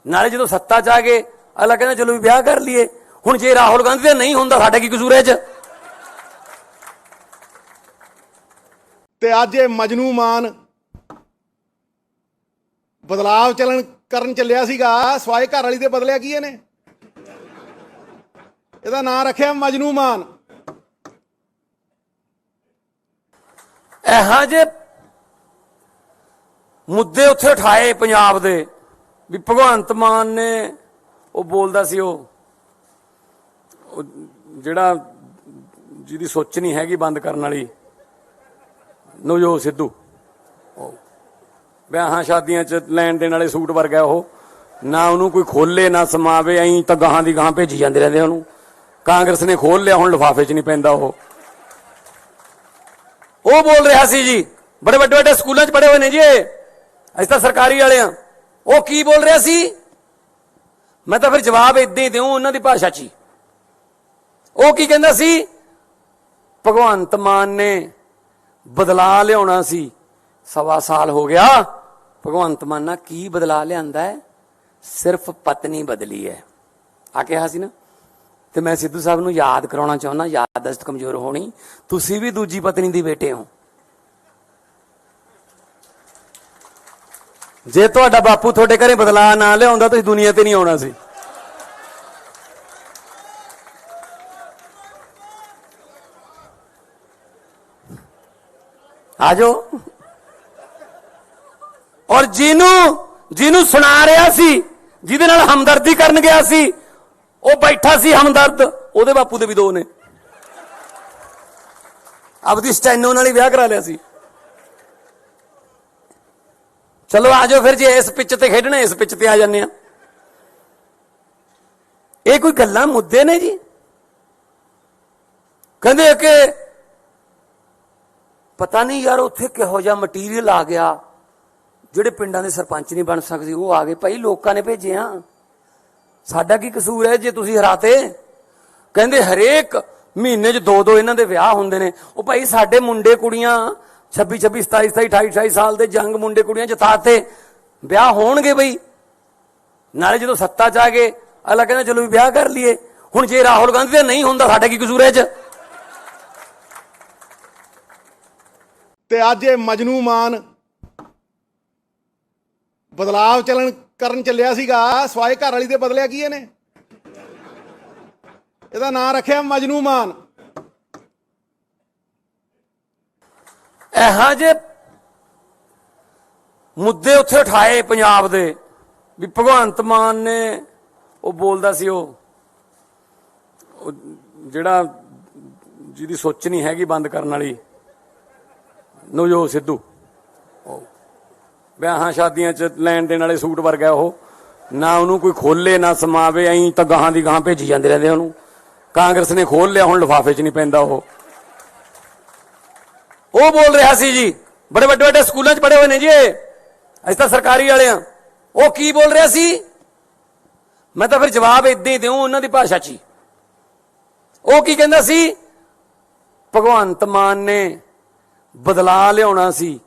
ਨਾਲੇ ਜਦੋਂ ਸੱਤਾ 'ਚ ਆ ਗਏ ਅਗਲਾ ਕਹਿੰਦਾ ਚਲੋ ਵੀ ਵਿਆਹ ਕਰ ਲਈਏ। ਹੁਣ ਜੇ ਰਾਹੁਲ ਗਾਂਧੀ ਦਾ ਨਹੀਂ ਹੁੰਦਾ, ਸਾਡਾ ਕੀ ਕਸੂਰ ਹੈ 'ਚ? ਤੇ ਤੇ ਅੱਜ ਇਹ ਮਜਨੂ ਮਾਨ ਬਦਲਾਵ ਕਰਨ ਚੱਲਿਆ ਸੀਗਾ, ਸਵਾਏ ਘਰ ਵਾਲੀ ਦੇ ਬਦਲਿਆ ਕੀ ਇਹਨੇ? ਇਹਦਾ ਨਾਂ ਰੱਖਿਆ ਮਜਨੂ ਮਾਨ। ਇਹੋ ਜਿਹੇ ਮੁੱਦੇ ਉੱਥੇ ਉਠਾਏ ਪੰਜਾਬ ਦੇ ਵੀ ਭਗਵੰਤ ਮਾਨ ਨੇ, ਉਹ ਬੋਲਦਾ ਸੀ ਉਹ ਜਿਹੜਾ ਜਿਹਦੀ ਸੋਚ ਨਹੀਂ ਹੈਗੀ ਬੰਦ ਕਰਨ ਵਾਲੀ, ਨਵਜੋਤ ਸਿੱਧੂ, ਵਿਆਹਾਂ ਸ਼ਾਦੀਆਂ 'ਚ ਲੈਣ ਦੇਣ ਵਾਲੇ ਸੂਟ ਵਰਗਾ ਉਹ, ਨਾ ਉਹਨੂੰ ਕੋਈ ਖੋਲੇ ਨਾ ਸਮਾਵੇ, ਐਂ ਤਾਂ ਗਾਹਾਂ ਦੀ ਗਾਹਾਂ ਭੇਜੀ ਜਾਂਦੇ ਰਹਿੰਦੇ ਉਹਨੂੰ। ਕਾਂਗਰਸ ਨੇ ਖੋਲ ਲਿਆ, ਹੁਣ ਲਿਫਾਫੇ 'ਚ ਨਹੀਂ ਪੈਂਦਾ ਉਹ ਬੋਲ ਰਿਹਾ ਸੀ ਜੀ, ਬੜੇ ਵੱਡੇ ਵੱਡੇ ਸਕੂਲਾਂ 'ਚ ਪੜ੍ਹੇ ਹੋਏ ਨੇ ਜੀ, ਅਸੀਂ ਤਾਂ ਸਰਕਾਰੀ ਵਾਲੇ ਆ। ਉਹ ਕੀ ਬੋਲ ਰਿਹਾ ਸੀ? ਮੈਂ ਤਾਂ ਫਿਰ ਜਵਾਬ ਏਦਾਂ ਹੀ ਦਿਉ ਉਹਨਾਂ ਦੀ ਭਾਸ਼ਾ 'ਚ ਹੀ। ਉਹ ਕੀ ਕਹਿੰਦਾ ਸੀ? ਭਗਵੰਤ ਮਾਨ ਨੇ ਬਦਲਾ ਲਿਆਉਣਾ ਸੀ, 1.25 ਸਾਲ ਹੋ ਗਿਆ। ਭਗਵੰਤ ਮਾਨ ਨਾਲ ਕੀ ਬਦਲਾ ਲਿਆਂਦਾ ਹੈ? ਸਿਰਫ ਪਤਨੀ ਬਦਲੀ ਹੈ ਆ ਕਿਹਾ ਸੀ ਨਾ। ਤੇ ਮੈਂ ਸਿੱਧੂ ਸਾਹਿਬ ਨੂੰ ਯਾਦ ਕਰਾਉਣਾ ਚਾਹੁੰਦਾ, ਯਾਦਦਾਸ਼ਤ ਕਮਜ਼ੋਰ ਹੋਣੀ, ਤੁਸੀਂ ਵੀ ਦੂਜੀ ਪਤਨੀ ਦੀ ਬੇਟੇ ਹੋ। ਜੇ ਤੁਹਾਡਾ ਬਾਪੂ ਤੁਹਾਡੇ ਘਰੇ ਬਦਲਾ ਨਾ ਲਿਆਉਂਦਾ ਤੁਸੀਂ ਦੁਨੀਆ ਤੇ ਨਹੀਂ ਆਉਣਾ ਸੀ। ਆਜੋ। ਔਰ ਜਿਹਨੂੰ ਸੁਣਾ ਰਿਹਾ ਸੀ, ਜਿਹਦੇ ਨਾਲ ਹਮਦਰਦੀ ਕਰਨ ਗਿਆ ਸੀ, ਉਹ ਬੈਠਾ ਸੀ ਹਮਦਰਦ, ਉਹਦੇ ਬਾਪੂ ਦੇ ਵੀ 2 ਨੇ। ਆਪਦੀ ਸਟੈਨੋ ਨਾਲ ਹੀ ਵਿਆਹ ਕਰਾ ਲਿਆ ਸੀ। ਚਲੋ ਆਜੋ ਫਿਰ, ਜੇ ਇਸ ਪਿੱਚ ਤੇ ਖੇਡਣਾ ਇਸ ਪਿੱਚ ਤੇ ਆ ਜਾਂਦੇ ਆ। ਇਹ ਕੋਈ ਗੱਲਾਂ ਮੁੱਦੇ ਨੇ ਜੀ? ਕਹਿੰਦੇ ਕਿ ਪਤਾ ਨਹੀਂ ਯਾਰ ਉੱਥੇ ਕਿਹੋ ਜਿਹਾ ਮਟੀਰੀਅਲ ਆ ਗਿਆ, ਜਿਹੜੇ ਪਿੰਡਾਂ ਦੇ ਸਰਪੰਚ ਨਹੀਂ ਬਣ ਸਕਦੇ ਉਹ ਆ ਗਏ। ਭਾਈ ਲੋਕਾਂ ਨੇ ਭੇਜਿਆ, ਸਾਡਾ ਕੀ ਕਸੂਰ ਹੈ ਜੇ ਤੁਸੀਂ ਹਰਾਤੇ? ਕਹਿੰਦੇ ਹਰੇਕ ਮਹੀਨੇ 'ਚ 2 ਇਹਨਾਂ ਦੇ ਵਿਆਹ ਹੁੰਦੇ ਨੇ। ਉਹ ਭਾਈ ਸਾਡੇ ਮੁੰਡੇ ਕੁੜੀਆਂ 26, 27, 28, 28 ਸਾਲ ਦੇ ਜੰਗ ਮੁੰਡੇ ਕੁੜੀਆਂ ਜਿਤਾਤੇ, ਵਿਆਹ ਹੋਣਗੇ ਬਈ। ਨਾਲੇ ਜਦੋਂ ਸੱਤਾ 'ਚ ਆ ਗਏ ਅਗਲਾ ਕਹਿੰਦਾ ਚਲੋ ਵੀ ਵਿਆਹ ਕਰ ਲਈਏ। ਹੁਣ ਜੇ ਰਾਹੁਲ ਗਾਂਧੀ ਦਾ ਨਹੀਂ ਹੁੰਦਾ, ਸਾਡਾ ਕੀ ਕਸੂਰ ਹੈ 'ਚ? ਤੇ ਅੱਜ ਇਹ ਮਜਨੂ ਮਾਨ ਬਦਲਾਵ ਕਰਨ ਚੱਲਿਆ ਸੀਗਾ, ਸਵਾਏ ਘਰ ਵਾਲੀ ਦੇ ਬਦਲਿਆ ਕੀ ਇਹਨੇ? ਇਹਦਾ ਨਾਂ ਰੱਖਿਆ ਮਜਨੂ ਮਾਨ। ਇਹੋ ਜਿਹੇ ਮੁੱਦੇ ਉੱਥੇ ਉਠਾਏ ਪੰਜਾਬ ਦੇ ਵੀ ਭਗਵੰਤ ਮਾਨ ਨੇ, ਉਹ ਬੋਲਦਾ ਸੀ ਉਹ ਜਿਹੜਾ ਜਿਹਦੀ ਸੋਚ ਨਹੀਂ ਹੈਗੀ ਬੰਦ ਕਰਨ ਵਾਲੀ, ਨਵਜੋਤ ਸਿੱਧੂ, ਵਿਆਹਾਂ ਸ਼ਾਦੀਆਂ 'ਚ ਲੈਣ ਦੇਣ ਵਾਲੇ ਸੂਟ ਵਰਗਾ ਉਹ, ਨਾ ਉਹਨੂੰ ਕੋਈ ਖੋਲੇ ਨਾ ਸਮਾਵੇ, ਐਂ ਤਾਂ ਗਾਹਾਂ ਦੀ ਗਾਹਾਂ ਭੇਜੀ ਜਾਂਦੇ ਰਹਿੰਦੇ ਉਹਨੂੰ। ਕਾਂਗਰਸ ਨੇ ਖੋਲ ਲਿਆ, ਹੁਣ ਲਿਫਾਫੇ 'ਚ ਨਹੀਂ ਪੈਂਦਾ ਉਹ ਬੋਲ ਰਿਹਾ ਸੀ ਜੀ, ਬੜੇ ਵੱਡੇ ਵੱਡੇ ਸਕੂਲਾਂ 'ਚ ਪੜ੍ਹੇ ਹੋਏ ਨੇ ਜੀ, ਅਸੀਂ ਤਾਂ ਸਰਕਾਰੀ ਵਾਲੇ ਆ। ਉਹ ਕੀ ਬੋਲ ਰਿਹਾ ਸੀ? ਮੈਂ ਤਾਂ ਫਿਰ ਜਵਾਬ ਏਦਾਂ ਹੀ ਦਿਉ ਉਹਨਾਂ ਦੀ ਭਾਸ਼ਾ 'ਚ ਹੀ। ਉਹ ਕੀ ਕਹਿੰਦਾ ਸੀ? ਭਗਵੰਤ ਮਾਨ ਨੇ ਬਦਲਾ ਲਿਆਉਣਾ ਸੀ,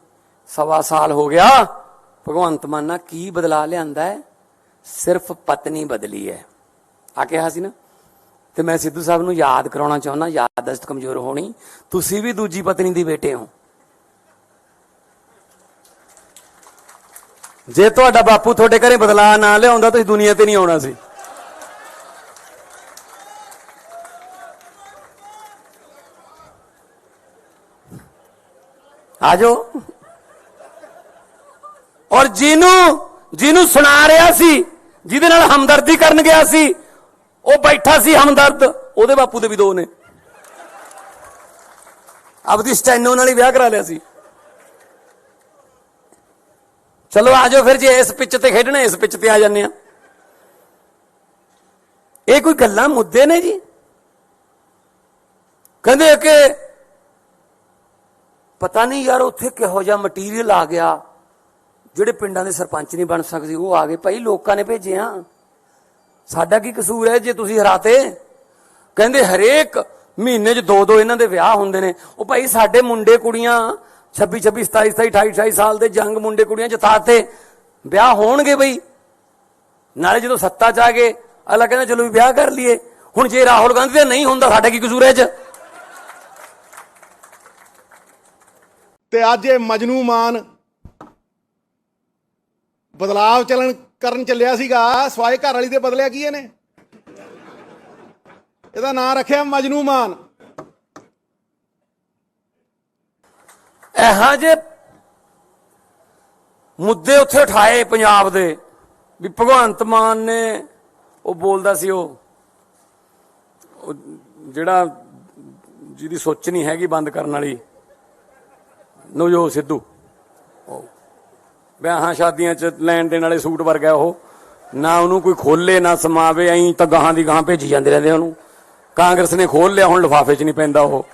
1.25 ਸਾਲ ਹੋ ਗਿਆ। ਭਗਵੰਤ ਮਾਨ ਨਾਲ ਕੀ ਬਦਲਾ ਲਿਆਂਦਾ ਹੈ? ਸਿਰਫ ਪਤਨੀ ਬਦਲੀ ਹੈ ਆ ਕਿਹਾ ਸੀ ਨਾ। ਤੇ ਮੈਂ ਸਿੱਧੂ ਸਾਹਿਬ ਨੂੰ ਯਾਦ ਕਰਾਉਣਾ ਚਾਹੁੰਦਾ, ਯਾਦਦਾਸ਼ਤ ਕਮਜ਼ੋਰ ਹੋਣੀ, ਤੁਸੀਂ ਵੀ ਦੂਜੀ ਪਤਨੀ ਦੀ ਬੇਟੇ ਹੋ। ਜੇ ਤੁਹਾਡਾ ਬਾਪੂ ਤੁਹਾਡੇ ਘਰੇ ਬਦਲਾ ਨਾ ਲਿਆਉਂਦਾ ਤੁਸੀਂ ਦੁਨੀਆ ਤੇ ਨਹੀਂ ਆਉਣਾ ਸੀ। ਆਜੋ। ਔਰ ਜਿਹਨੂੰ ਸੁਣਾ ਰਿਹਾ ਸੀ, ਜਿਹਦੇ ਨਾਲ ਹਮਦਰਦੀ ਕਰਨ ਗਿਆ ਸੀ, ਉਹ ਬੈਠਾ ਸੀ ਹਮਦਰਦ, ਉਹਦੇ ਬਾਪੂ ਦੇ ਵੀ 2 ਨੇ। ਆਪਦੀ ਸਟੈਨੋ ਨਾਲ ਹੀ ਵਿਆਹ ਕਰਾ ਲਿਆ ਸੀ। ਚਲੋ ਆਜੋ ਫਿਰ, ਜੇ ਇਸ ਪਿੱਚ ਤੇ ਖੇਡਣਾ ਇਸ ਪਿੱਚ ਤੇ ਆ ਜਾਂਦੇ ਆ। ਇਹ ਕੋਈ ਗੱਲਾਂ ਮੁੱਦੇ ਨੇ ਜੀ? ਕਹਿੰਦੇ ਕਿ ਪਤਾ ਨਹੀਂ ਯਾਰ ਉੱਥੇ ਕਿਹੋ ਜਿਹਾ ਮਟੀਰੀਅਲ ਆ ਗਿਆ, ਜਿਹੜੇ ਪਿੰਡਾਂ ਦੇ ਸਰਪੰਚ ਨਹੀਂ ਬਣ ਸਕਦੇ ਉਹ ਆ ਗਏ। ਭਾਈ ਲੋਕਾਂ ਨੇ ਭੇਜਿਆ, ਸਾਡਾ ਕੀ ਕਸੂਰ ਹੈ ਜੇ ਤੁਸੀਂ ਹਰਾਤੇ? ਕਹਿੰਦੇ ਹਰੇਕ ਮਹੀਨੇ 'ਚ 2 ਇਹਨਾਂ ਦੇ ਵਿਆਹ ਹੁੰਦੇ ਨੇ। ਉਹ ਭਾਈ ਸਾਡੇ ਮੁੰਡੇ ਕੁੜੀਆਂ 26, 27, 27, 28, 28 ਸਾਲ ਦੇ ਜੰਗ ਮੁੰਡੇ ਕੁੜੀਆਂ ਜਿਤਾਤੇ, ਵਿਆਹ ਹੋਣਗੇ ਬਈ। ਨਾਲੇ ਜਦੋਂ ਸੱਤਾ 'ਚ ਆ ਗਏ ਅਗਲਾ ਕਹਿੰਦਾ ਚਲੋ ਵੀ ਵਿਆਹ ਕਰ ਲਈਏ। ਹੁਣ ਜੇ ਰਾਹੁਲ ਗਾਂਧੀ ਦਾ ਨਹੀਂ ਹੁੰਦਾ, ਸਾਡਾ ਕੀ ਕਸੂਰ ਹੈ 'ਚ? ਤੇ ਅੱਜ ਇਹ ਮਜਨੂ ਮਾਨ ਬਦਲਾਵ ਕਰਨ ਚੱਲਿਆ ਸੀਗਾ, ਸਵਾਏ ਘਰ ਵਾਲੀ ਦੇ ਬਦਲਿਆ ਕੀ ਇਹਨੇ? ਇਹਦਾ ਨਾਂ ਰੱਖਿਆ ਮਜਨੂ ਮਾਨ। ਇਹੋ ਜਿਹੇ ਮੁੱਦੇ ਉੱਥੇ ਉਠਾਏ ਪੰਜਾਬ ਦੇ ਵੀ ਭਗਵੰਤ ਮਾਨ ਨੇ ਉਹ ਬੋਲਦਾ ਸੀ ਉਹ ਜਿਹੜਾ ਜਿਹਦੀ ਸੋਚ ਨਹੀਂ ਹੈਗੀ ਬੰਦ ਕਰਨ ਵਾਲੀ ਨਵਜੋਤ ਸਿੱਧੂ, ਵਿਆਹਾਂ ਸ਼ਾਦੀਆਂ 'ਚ ਲੈਣ ਦੇਣ ਵਾਲੇ ਸੂਟ ਵਰਗਾ ਉਹ, ਨਾ ਉਹਨੂੰ ਕੋਈ ਖੋਲੇ ਨਾ ਸਮਾਵੇ, ਐਂ ਤਾਂ ਗਾਹਾਂ ਦੀ ਗਾਹਾਂ ਭੇਜੀ ਜਾਂਦੇ ਰਹਿੰਦੇ ਉਹਨੂੰ। ਕਾਂਗਰਸ ਨੇ ਖੋਲ ਲਿਆ, ਹੁਣ ਲਿਫਾਫੇ 'ਚ ਨਹੀਂ ਪੈਂਦਾ ਉਹ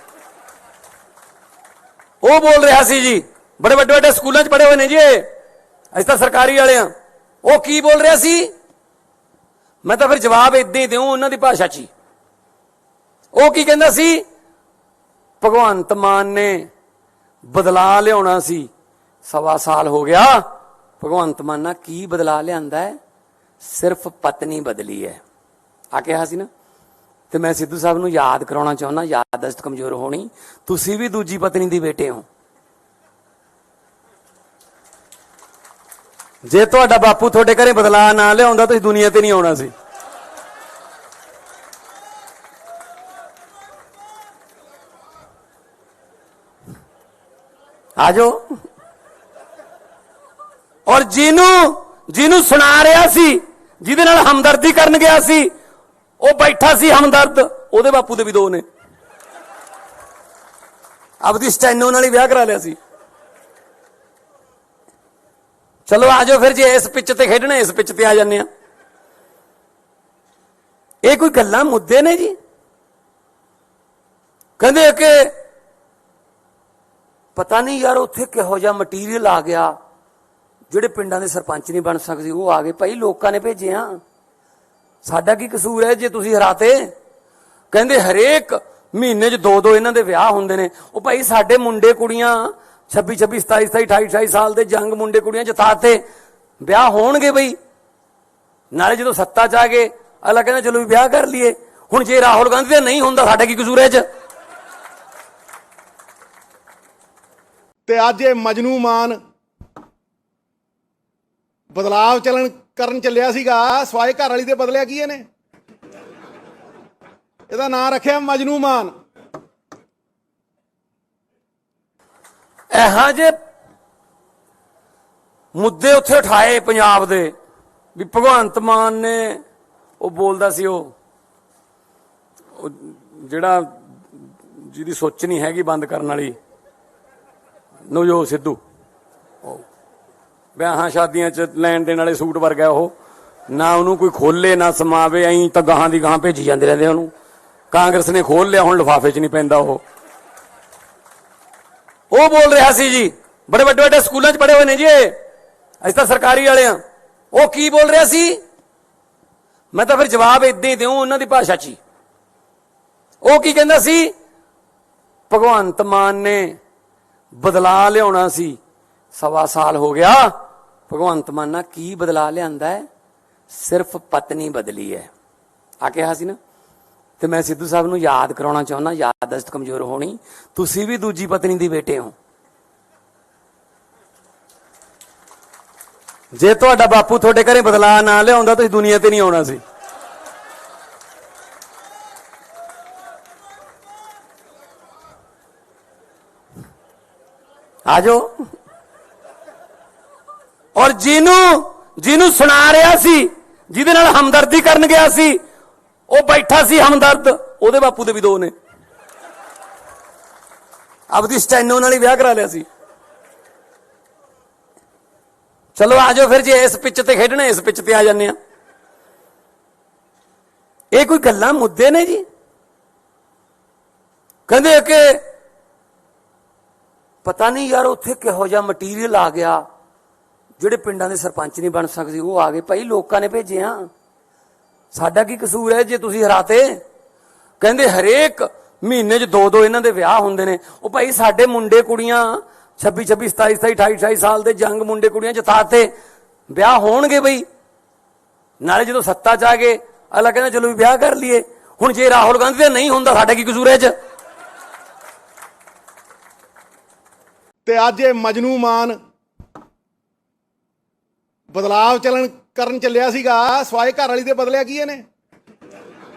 ਬੋਲ ਰਿਹਾ ਸੀ ਜੀ, ਬੜੇ ਵੱਡੇ ਵੱਡੇ ਸਕੂਲਾਂ 'ਚ ਪੜ੍ਹੇ ਹੋਏ ਨੇ ਜੀ ਅਸੀਂ ਤਾਂ ਸਰਕਾਰੀ ਵਾਲੇ ਆ। ਉਹ ਕੀ ਬੋਲ ਰਿਹਾ ਸੀ? ਮੈਂ ਤਾਂ ਫਿਰ ਜਵਾਬ ਏਦਾਂ ਹੀ ਦਿਉ ਉਹਨਾਂ ਦੀ ਭਾਸ਼ਾ 'ਚ ਹੀ। ਉਹ ਕੀ ਕਹਿੰਦਾ ਸੀ? ਭਗਵੰਤ ਮਾਨ ਨੇ ਬਦਲਾ ਲਿਆਉਣਾ ਸੀ, 1.25 ਸਾਲ ਹੋ ਗਿਆ। ਭਗਵੰਤ ਮਾਨ ਨਾਲ ਕੀ ਬਦਲਾ ਲਿਆਂਦਾ ਹੈ? ਸਿਰਫ ਪਤਨੀ ਬਦਲੀ ਹੈ ਆ ਕਿਹਾ ਸੀ ਨਾ। ਤੇ ਮੈਂ ਸਿੱਧੂ ਸਾਹਿਬ ਨੂੰ ਯਾਦ ਕਰਾਉਣਾ ਚਾਹੁੰਦਾ, ਯਾਦਦਾਸ਼ਤ ਕਮਜ਼ੋਰ ਹੋਣੀ, ਤੁਸੀਂ ਵੀ ਦੂਜੀ ਪਤਨੀ ਦੀ ਬੇਟੇ ਹੋ। ਜੇ ਤੁਹਾਡਾ ਬਾਪੂ ਤੁਹਾਡੇ ਘਰੇ ਬਦਲਾ ਨਾ ਲਿਆਉਂਦਾ ਤੁਸੀਂ ਦੁਨੀਆ ਤੇ ਨਹੀਂ ਆਉਣਾ ਸੀ। ਆਜੋ। ਔਰ ਜਿਹਨੂੰ ਸੁਣਾ ਰਿਹਾ ਸੀ, ਜਿਹਦੇ ਨਾਲ ਹਮਦਰਦੀ ਕਰਨ ਗਿਆ ਸੀ, ਉਹ ਬੈਠਾ ਸੀ ਹਮਦਰਦ, ਉਹਦੇ ਬਾਪੂ ਦੇ ਵੀ 2 ਨੇ। ਆਪਦੀ ਸਟੈਨੋ ਨਾਲ ਹੀ ਵਿਆਹ ਕਰਾ ਲਿਆ ਸੀ। ਚਲੋ ਆਜੋ ਫਿਰ, ਜੇ ਇਸ ਪਿੱਚ ਤੇ ਖੇਡਣਾ ਇਸ ਪਿੱਚ ਤੇ ਆ ਜਾਂਦੇ ਆ। ਇਹ ਕੋਈ ਗੱਲਾਂ ਮੁੱਦੇ ਨੇ ਜੀ? ਕਹਿੰਦੇ ਕਿ ਪਤਾ ਨਹੀਂ ਯਾਰ ਉੱਥੇ ਕਿਹੋ ਜਿਹਾ ਮਟੀਰੀਅਲ ਆ ਗਿਆ, ਜਿਹੜੇ ਪਿੰਡਾਂ ਦੇ ਸਰਪੰਚ ਨਹੀਂ ਬਣ ਸਕਦੇ ਉਹ ਆ ਗਏ। ਭਾਈ ਲੋਕਾਂ ਨੇ ਭੇਜਿਆ, ਸਾਡਾ ਕੀ ਕਸੂਰ ਹੈ ਜੇ ਤੁਸੀਂ ਹਰਾਤੇ? ਕਹਿੰਦੇ ਹਰੇਕ ਮਹੀਨੇ 'ਚ 2-2 ਇਹਨਾਂ ਦੇ ਵਿਆਹ ਹੁੰਦੇ ਨੇ। ਉਹ ਭਾਈ ਸਾਡੇ ਮੁੰਡੇ ਕੁੜੀਆਂ 26-26, 27-27, 28-28 ਸਾਲ ਦੇ ਜੰਗ ਮੁੰਡੇ ਕੁੜੀਆਂ ਜਿਤਾਤੇ, ਵਿਆਹ ਹੋਣਗੇ ਬਈ। ਨਾਲੇ ਜਦੋਂ ਸੱਤਾ 'ਚ ਆ ਗਏ ਅਗਲਾ ਕਹਿੰਦਾ ਚਲੋ ਵੀ ਵਿਆਹ ਕਰ ਲਈਏ। ਹੁਣ ਜੇ ਰਾਹੁਲ ਗਾਂਧੀ ਦਾ ਨਹੀਂ ਹੁੰਦਾ ਸਾਡਾ ਕੀ ਕਸੂਰ ਹੈ 'ਚ? ਤੇ ਅੱਜ ਇਹ ਮਜਨੂ ਮਾਨ ਬਦਲਾਵ ਕਰਨ ਚੱਲਿਆ ਸੀਗਾ, ਸਵਾਏ ਘਰ ਵਾਲੀ ਦੇ ਬਦਲਿਆ ਕੀ ਇਹਨੇ? ਇਹਦਾ ਨਾਂ ਰੱਖਿਆ ਮਜਨੂ ਮਾਨ। ਇਹੋ ਜਿਹੇ ਮੁੱਦੇ ਉੱਥੇ ਉਠਾਏ ਪੰਜਾਬ ਦੇ ਵੀ ਭਗਵੰਤ ਮਾਨ ਨੇ ਉਹ ਬੋਲਦਾ ਸੀ ਉਹ ਜਿਹੜਾ ਜਿਹਦੀ ਸੋਚ ਨਹੀਂ ਹੈਗੀ ਬੰਦ ਕਰਨ ਵਾਲੀ ਨਵਜੋਤ ਸਿੱਧੂ, ਵਿਆਹਾਂ ਸ਼ਾਦੀਆਂ 'ਚ ਲੈਣ ਦੇਣ ਵਾਲੇ ਸੂਟ ਵਰਗਾ ਉਹ, ਨਾ ਉਹਨੂੰ ਕੋਈ ਖੋਲੇ ਨਾ ਸਮਾਵੇ, ਐਂ ਤਾਂ ਗਾਹਾਂ ਦੀ ਗਾਹਾਂ ਭੇਜੀ ਜਾਂਦੇ ਰਹਿੰਦੇ ਉਹਨੂੰ। ਕਾਂਗਰਸ ਨੇ ਖੋਲ ਲਿਆ, ਹੁਣ ਲਿਫਾਫੇ 'ਚ ਨਹੀਂ ਪੈਂਦਾ ਉਹ ਬੋਲ ਰਿਹਾ ਸੀ ਜੀ, ਬੜੇ ਵੱਡੇ ਵੱਡੇ ਸਕੂਲਾਂ 'ਚ ਪੜ੍ਹੇ ਹੋਏ ਨੇ ਜੀ ਅਸੀਂ ਤਾਂ ਸਰਕਾਰੀ ਵਾਲੇ ਆ। ਉਹ ਕੀ ਬੋਲ ਰਿਹਾ ਸੀ? ਮੈਂ ਤਾਂ ਫਿਰ ਜਵਾਬ ਏਦਾਂ ਹੀ ਦਿਉ ਉਹਨਾਂ ਦੀ ਭਾਸ਼ਾ 'ਚ ਹੀ। ਉਹ ਕੀ ਕਹਿੰਦਾ ਸੀ? ਭਗਵੰਤ ਮਾਨ ਨੇ ਬਦਲਾ ਲਿਆਉਣਾ ਸੀ, 1.25 ਸਾਲ ਹੋ ਗਿਆ। ਭਗਵੰਤ ਮਾਨ ਨਾਲ ਕੀ ਬਦਲਾ ਲਿਆਂਦਾ ਹੈ? ਸਿਰਫ ਪਤਨੀ ਬਦਲੀ ਹੈ ਆ ਕਿਹਾ ਸੀ ਨਾ। ਤੇ ਮੈਂ ਸਿੱਧੂ ਸਾਹਿਬ ਨੂੰ ਯਾਦ ਕਰਾਉਣਾ ਚਾਹੁੰਦਾ, ਯਾਦਦਾਸ਼ਤ ਕਮਜ਼ੋਰ ਹੋਣੀ, ਤੁਸੀਂ ਵੀ ਦੂਜੀ ਪਤਨੀ ਦੀ ਬੇਟੇ ਹੋ। ਜੇ ਤੁਹਾਡਾ ਬਾਪੂ ਤੁਹਾਡੇ ਘਰੇ ਬਦਲਾ ਨਾ ਲਿਆਉਂਦਾ ਤੁਸੀਂ ਦੁਨੀਆ ਤੇ ਨਹੀਂ ਆਉਣਾ ਸੀ। ਆਜੋ। ਔਰ ਜਿਹਨੂੰ ਸੁਣਾ ਰਿਹਾ ਸੀ, ਜਿਹਦੇ ਨਾਲ ਹਮਦਰਦੀ ਕਰਨ ਗਿਆ ਸੀ, ਉਹ ਬੈਠਾ ਸੀ ਹਮਦਰਦ, ਉਹਦੇ ਬਾਪੂ ਦੇ ਵੀ 2 ਨੇ। ਆਪਦੀ ਸਟੈਨੋ ਨਾਲ ਹੀ ਵਿਆਹ ਕਰਾ ਲਿਆ ਸੀ। ਚਲੋ ਆਜੋ ਫਿਰ, ਜੇ ਇਸ ਪਿੱਚ ਤੇ ਖੇਡਣਾ ਇਸ ਪਿੱਚ ਤੇ ਆ ਜਾਂਦੇ ਆ। ਇਹ ਕੋਈ ਗੱਲਾਂ ਮੁੱਦੇ ਨੇ ਜੀ? ਕਹਿੰਦੇ ਕਿ ਪਤਾ ਨਹੀਂ ਯਾਰ ਉੱਥੇ ਕਿਹੋ ਜਿਹਾ ਮਟੀਰੀਅਲ ਆ ਗਿਆ, ਜਿਹੜੇ ਪਿੰਡਾਂ ਦੇ ਸਰਪੰਚ ਨਹੀਂ ਬਣ ਸਕਦੇ ਉਹ ਆ ਗਏ। ਭਾਈ ਲੋਕਾਂ ਨੇ ਭੇਜਿਆ, ਸਾਡਾ ਕੀ ਕਸੂਰ ਹੈ ਜੇ ਤੁਸੀਂ ਹਰਾਤੇ? ਕਹਿੰਦੇ ਹਰੇਕ ਮਹੀਨੇ 'ਚ 2-2 ਇਹਨਾਂ ਦੇ ਵਿਆਹ ਹੁੰਦੇ ਨੇ। ਉਹ ਭਾਈ ਸਾਡੇ ਮੁੰਡੇ ਕੁੜੀਆਂ 26-26, 27-27, 28-28 ਸਾਲ ਦੇ ਜੰਗ ਮੁੰਡੇ ਕੁੜੀਆਂ ਜਿਤਾਤੇ, ਵਿਆਹ ਹੋਣਗੇ ਬਈ। ਨਾਲੇ ਜਦੋਂ ਸੱਤਾ 'ਚ ਆ ਗਏ ਅਗਲਾ ਕਹਿੰਦਾ ਚਲੋ ਵੀ ਵਿਆਹ ਕਰ ਲਈਏ। ਹੁਣ ਜੇ ਰਾਹੁਲ ਗਾਂਧੀ ਦਾ ਨਹੀਂ ਹੁੰਦਾ ਸਾਡਾ ਕੀ ਕਸੂਰ ਹੈ 'ਚ? ਤੇ ਅੱਜ ਇਹ ਮਜਨੂ ਮਾਨ ਬਦਲਾਵ ਕਰਨ ਚੱਲਿਆ ਸੀਗਾ, ਸਵਾਏ ਘਰ ਵਾਲੀ ਦੇ ਬਦਲਿਆ ਕੀ ਇਹਨੇ?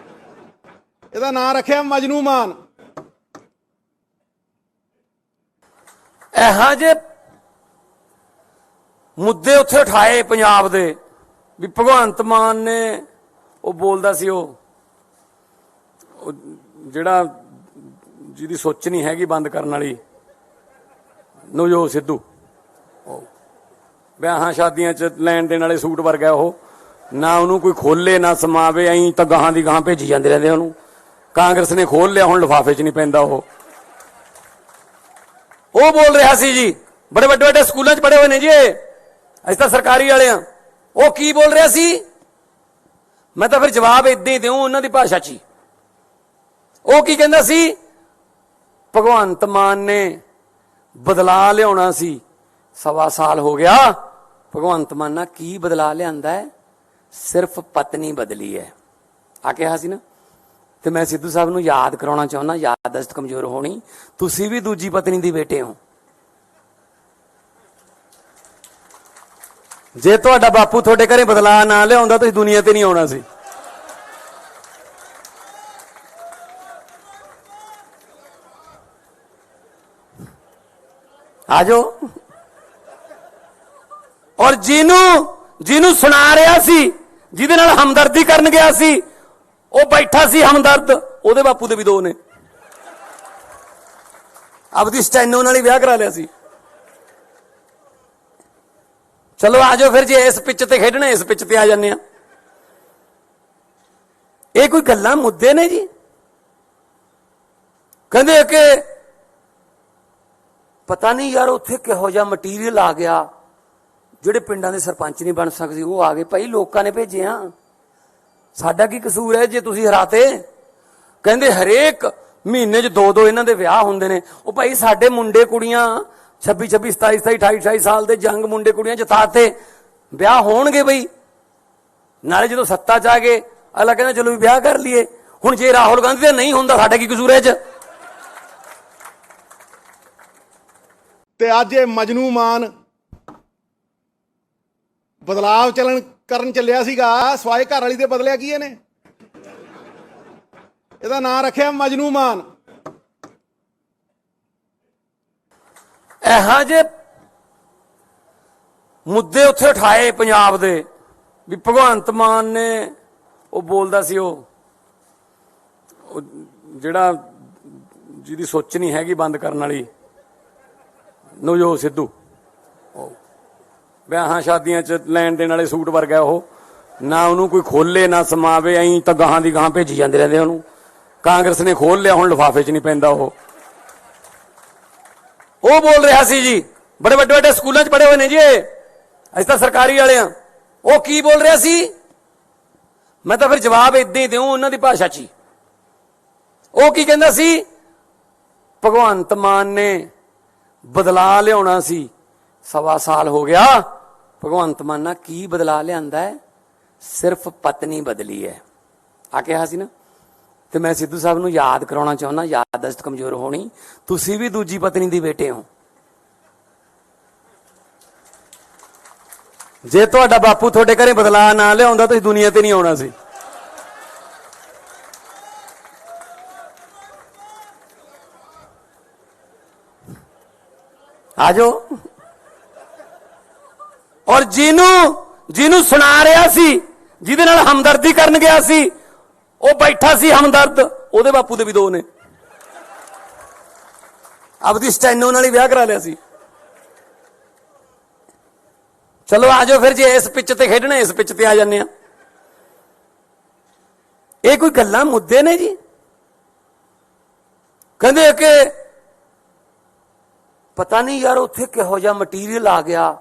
ਇਹਦਾ ਨਾਂ ਰੱਖਿਆ ਮਜਨੂ ਮਾਨ। ਇਹੋ ਜਿਹੇ ਮੁੱਦੇ ਉੱਥੇ ਉਠਾਏ ਪੰਜਾਬ ਦੇ ਵੀ ਭਗਵੰਤ ਮਾਨ ਨੇ ਉਹ ਬੋਲਦਾ ਸੀ, ਉਹ ਜਿਹੜਾ ਜਿਹਦੀ ਸੋਚ ਨਹੀਂ ਹੈਗੀ ਬੰਦ ਕਰਨ ਵਾਲੀ, ਨਵਜੋਤ ਸਿੱਧੂ, ਵਿਆਹਾਂ ਸ਼ਾਦੀਆਂ 'ਚ ਲੈਣ ਦੇਣ ਵਾਲੇ ਸੂਟ ਵਰਗਾ ਉਹ, ਨਾ ਉਹਨੂੰ ਕੋਈ ਖੋਲੇ ਨਾ ਸਮਾਵੇ, ਐਂ ਤਾਂ ਗਾਹਾਂ ਦੀ ਗਾਹਾਂ ਭੇਜੀ ਜਾਂਦੇ ਰਹਿੰਦੇ ਉਹਨੂੰ। ਕਾਂਗਰਸ ਨੇ ਖੋਲ ਲਿਆ, ਹੁਣ ਲਿਫਾਫੇ 'ਚ ਨਹੀਂ ਪੈਂਦਾ ਉਹ ਬੋਲ ਰਿਹਾ ਸੀ ਜੀ, ਬੜੇ ਵੱਡੇ ਵੱਡੇ ਸਕੂਲਾਂ 'ਚ ਪੜ੍ਹੇ ਹੋਏ ਨੇ ਜੀ, ਅਸੀਂ ਤਾਂ ਸਰਕਾਰੀ ਵਾਲੇ ਆ। ਉਹ ਕੀ ਬੋਲ ਰਿਹਾ ਸੀ? ਮੈਂ ਤਾਂ ਫਿਰ ਜਵਾਬ ਏਦਾਂ ਹੀ ਦਿਉ ਉਹਨਾਂ ਦੀ ਭਾਸ਼ਾ 'ਚ ਹੀ। ਉਹ ਕੀ ਕਹਿੰਦਾ ਸੀ? ਭਗਵੰਤ ਮਾਨ ਨੇ ਬਦਲਾ ਲਿਆਉਣਾ ਸੀ, 1.25 ਸਾਲ ਹੋ ਗਿਆ। ਭਗਵੰਤ ਮਾਨ ਨਾਲ ਕੀ ਬਦਲਾ ਲਿਆਂਦਾ ਹੈ? ਸਿਰਫ ਪਤਨੀ ਬਦਲੀ ਹੈ ਆ ਕਿਹਾ ਸੀ ਨਾ। ਤੇ ਮੈਂ ਸਿੱਧੂ ਸਾਹਿਬ ਨੂੰ ਯਾਦ ਕਰਾਉਣਾ ਚਾਹੁੰਦਾ, ਯਾਦਦਾਸ਼ਤ ਕਮਜ਼ੋਰ ਹੋਣੀ, ਤੁਸੀਂ ਵੀ ਦੂਜੀ ਪਤਨੀ ਦੀ ਬੇਟੇ ਹੋ। ਜੇ ਤੁਹਾਡਾ ਬਾਪੂ ਤੁਹਾਡੇ ਘਰੇ ਬਦਲਾ ਨਾ ਲਿਆਉਂਦਾ ਤੁਸੀਂ ਦੁਨੀਆ ਤੇ ਨਹੀਂ ਆਉਣਾ ਸੀ। ਆ ਜਾਓ। ਔਰ ਜਿਹਨੂੰ ਸੁਣਾ ਰਿਹਾ ਸੀ, ਜਿਹਦੇ ਨਾਲ ਹਮਦਰਦੀ ਕਰਨ ਗਿਆ ਸੀ, ਉਹ ਬੈਠਾ ਸੀ ਹਮਦਰਦ, ਉਹਦੇ ਬਾਪੂ ਦੇ ਵੀ 2 ਨੇ। ਆਪਦੀ ਸਟੈਨੋ ਨਾਲ ਹੀ ਵਿਆਹ ਕਰਾ ਲਿਆ ਸੀ। ਚਲੋ ਆ ਜਾਓ ਫਿਰ, ਜੇ ਇਸ ਪਿੱਚ ਤੇ ਖੇਡਣਾ ਇਸ ਪਿੱਚ ਤੇ ਆ ਜਾਂਦੇ ਆ। ਇਹ ਕੋਈ ਗੱਲਾਂ ਮੁੱਦੇ ਨੇ ਜੀ? ਕਹਿੰਦੇ ਕਿ ਪਤਾ ਨਹੀਂ ਯਾਰ ਉੱਥੇ ਕਿਹੋ ਜਿਹਾ ਮਟੀਰੀਅਲ ਆ ਗਿਆ, ਜਿਹੜੇ ਪਿੰਡਾਂ ਦੇ ਸਰਪੰਚ ਨਹੀਂ ਬਣ ਸਕਦੇ ਉਹ ਆ ਗਏ। ਭਾਈ ਲੋਕਾਂ ਨੇ ਭੇਜੇ ਆ, ਸਾਡਾ ਕੀ ਕਸੂਰ ਹੈ ਜੇ ਤੁਸੀਂ ਹਰਾਤੇ? ਕਹਿੰਦੇ ਹਰੇਕ ਮਹੀਨੇ 'ਚ 2-2 ਇਹਨਾਂ ਦੇ ਵਿਆਹ ਹੁੰਦੇ ਨੇ। ਉਹ ਭਾਈ ਸਾਡੇ ਮੁੰਡੇ ਕੁੜੀਆਂ 26, 27, 28, 28 ਸਾਲ ਦੇ ਜੰਗ ਮੁੰਡੇ ਕੁੜੀਆਂ ਜਿਤਾਤੇ, ਵਿਆਹ ਹੋਣਗੇ ਬਈ। ਨਾਲੇ ਜਦੋਂ ਸੱਤਾ 'ਚ ਆ ਗਏ ਅਗਲਾ ਕਹਿੰਦਾ ਚਲੋ ਵੀ ਵਿਆਹ ਕਰ ਲਈਏ। ਹੁਣ ਜੇ ਰਾਹੁਲ ਗਾਂਧੀ ਦਾ ਨਹੀਂ ਹੁੰਦਾ, ਸਾਡਾ ਕੀ ਕਸੂਰ ਹੈ ਇਹ 'ਚ? ਤੇ ਅੱਜ ਇਹ ਮਜਨੂ ਮਾਨ ਬਦਲਾਵ ਕਰਨ ਚੱਲਿਆ ਸੀਗਾ, ਸਵਾਏ ਘਰ ਵਾਲੀ ਦੇ ਬਦਲਿਆ ਕੀ ਇਹਨੇ? ਇਹਦਾ ਨਾਂ ਰੱਖਿਆ ਮਜਨੂ ਮਾਨ। ਇਹੋ ਜਿਹੇ ਮੁੱਦੇ ਉੱਥੇ ਉਠਾਏ ਪੰਜਾਬ ਦੇ ਵੀ ਭਗਵੰਤ ਮਾਨ ਨੇ ਉਹ ਬੋਲਦਾ ਸੀ, ਉਹ ਜਿਹੜਾ ਜਿਹਦੀ ਸੋਚ ਨਹੀਂ ਹੈਗੀ ਬੰਦ ਕਰਨ ਵਾਲੀ, ਨਵਜੋਤ ਸਿੱਧੂ, ਵਿਆਹਾਂ ਸ਼ਾਦੀਆਂ 'ਚ ਲੈਣ ਦੇਣ ਵਾਲੇ ਸੂਟ ਵਰਗਾ ਉਹ, ਨਾ ਉਹਨੂੰ ਕੋਈ ਖੋਲੇ ਨਾ ਸਮਾਵੇ, ਐਂ ਤਾਂ ਗਾਹਾਂ ਦੀ ਗਾਹਾਂ ਭੇਜੀ ਜਾਂਦੇ ਰਹਿੰਦੇ ਉਹਨੂੰ। ਕਾਂਗਰਸ ਨੇ ਖੋਲ ਲਿਆ, ਹੁਣ ਲਿਫਾਫੇ 'ਚ ਨਹੀਂ ਪੈਂਦਾ ਉਹ ਬੋਲ ਰਿਹਾ ਸੀ ਜੀ, ਬੜੇ ਵੱਡੇ ਵੱਡੇ ਸਕੂਲਾਂ 'ਚ ਪੜ੍ਹੇ ਹੋਏ ਨੇ ਜੀ, ਅਸੀਂ ਤਾਂ ਸਰਕਾਰੀ ਵਾਲੇ ਆ। ਉਹ ਕੀ ਬੋਲ ਰਿਹਾ ਸੀ? ਮੈਂ ਤਾਂ ਫਿਰ ਜਵਾਬ ਏਦਾਂ ਹੀ ਦਿਉ ਉਹਨਾਂ ਦੀ ਭਾਸ਼ਾ 'ਚ ਹੀ। ਉਹ ਕੀ ਕਹਿੰਦਾ ਸੀ? ਭਗਵੰਤ ਮਾਨ ਨੇ ਬਦਲਾ ਲਿਆਉਣਾ ਸੀ, 1.25 ਸਾਲ ਹੋ ਗਿਆ। ਭਗਵੰਤ ਮਾਨ ਨਾਲ ਕੀ ਬਦਲਾ ਲਿਆਂਦਾ ਹੈ? ਸਿਰਫ ਪਤਨੀ ਬਦਲੀ ਹੈ ਆ ਕਿਹਾ ਸੀ ਨਾ। ਤੇ ਮੈਂ ਸਿੱਧੂ ਸਾਹਿਬ ਨੂੰ ਯਾਦ ਕਰਾਉਣਾ ਚਾਹੁੰਦਾ, ਯਾਦਦਾਸ਼ਤ ਕਮਜ਼ੋਰ ਹੋਣੀ, ਤੁਸੀਂ ਵੀ ਦੂਜੀ ਪਤਨੀ ਦੀ ਬੇਟੇ ਹੋ। ਜੇ ਤੁਹਾਡਾ ਬਾਪੂ ਤੁਹਾਡੇ ਘਰੇ ਬਦਲਾ ਨਾ ਲਿਆਉਂਦਾ ਤੁਸੀਂ ਦੁਨੀਆ ਤੇ ਨਹੀਂ ਆਉਣਾ ਸੀ। ਆ ਜਾਓ। ਔਰ ਜਿਹਨੂੰ ਸੁਣਾ ਰਿਹਾ ਸੀ, ਜਿਹਦੇ ਨਾਲ ਹਮਦਰਦੀ ਕਰਨ ਗਿਆ ਸੀ, ਉਹ ਬੈਠਾ ਸੀ ਹਮਦਰਦ, ਉਹਦੇ ਬਾਪੂ ਦੇ ਵੀ 2 ਨੇ। ਆਪਦੀ ਸਟੈਨੋ ਨਾਲ ਹੀ ਵਿਆਹ ਕਰਾ ਲਿਆ ਸੀ। ਚਲੋ ਆ ਜਾਓ ਫਿਰ, ਜੇ ਇਸ ਪਿੱਚ ਤੇ ਖੇਡਣਾ ਇਸ ਪਿੱਚ ਤੇ ਆ ਜਾਂਦੇ ਆ। ਇਹ ਕੋਈ ਗੱਲਾਂ ਮੁੱਦੇ ਨੇ ਜੀ? ਕਹਿੰਦੇ ਕਿ ਪਤਾ ਨਹੀਂ ਯਾਰ ਉੱਥੇ ਕਿਹੋ ਜਿਹਾ ਮਟੀਰੀਅਲ ਆ ਗਿਆ,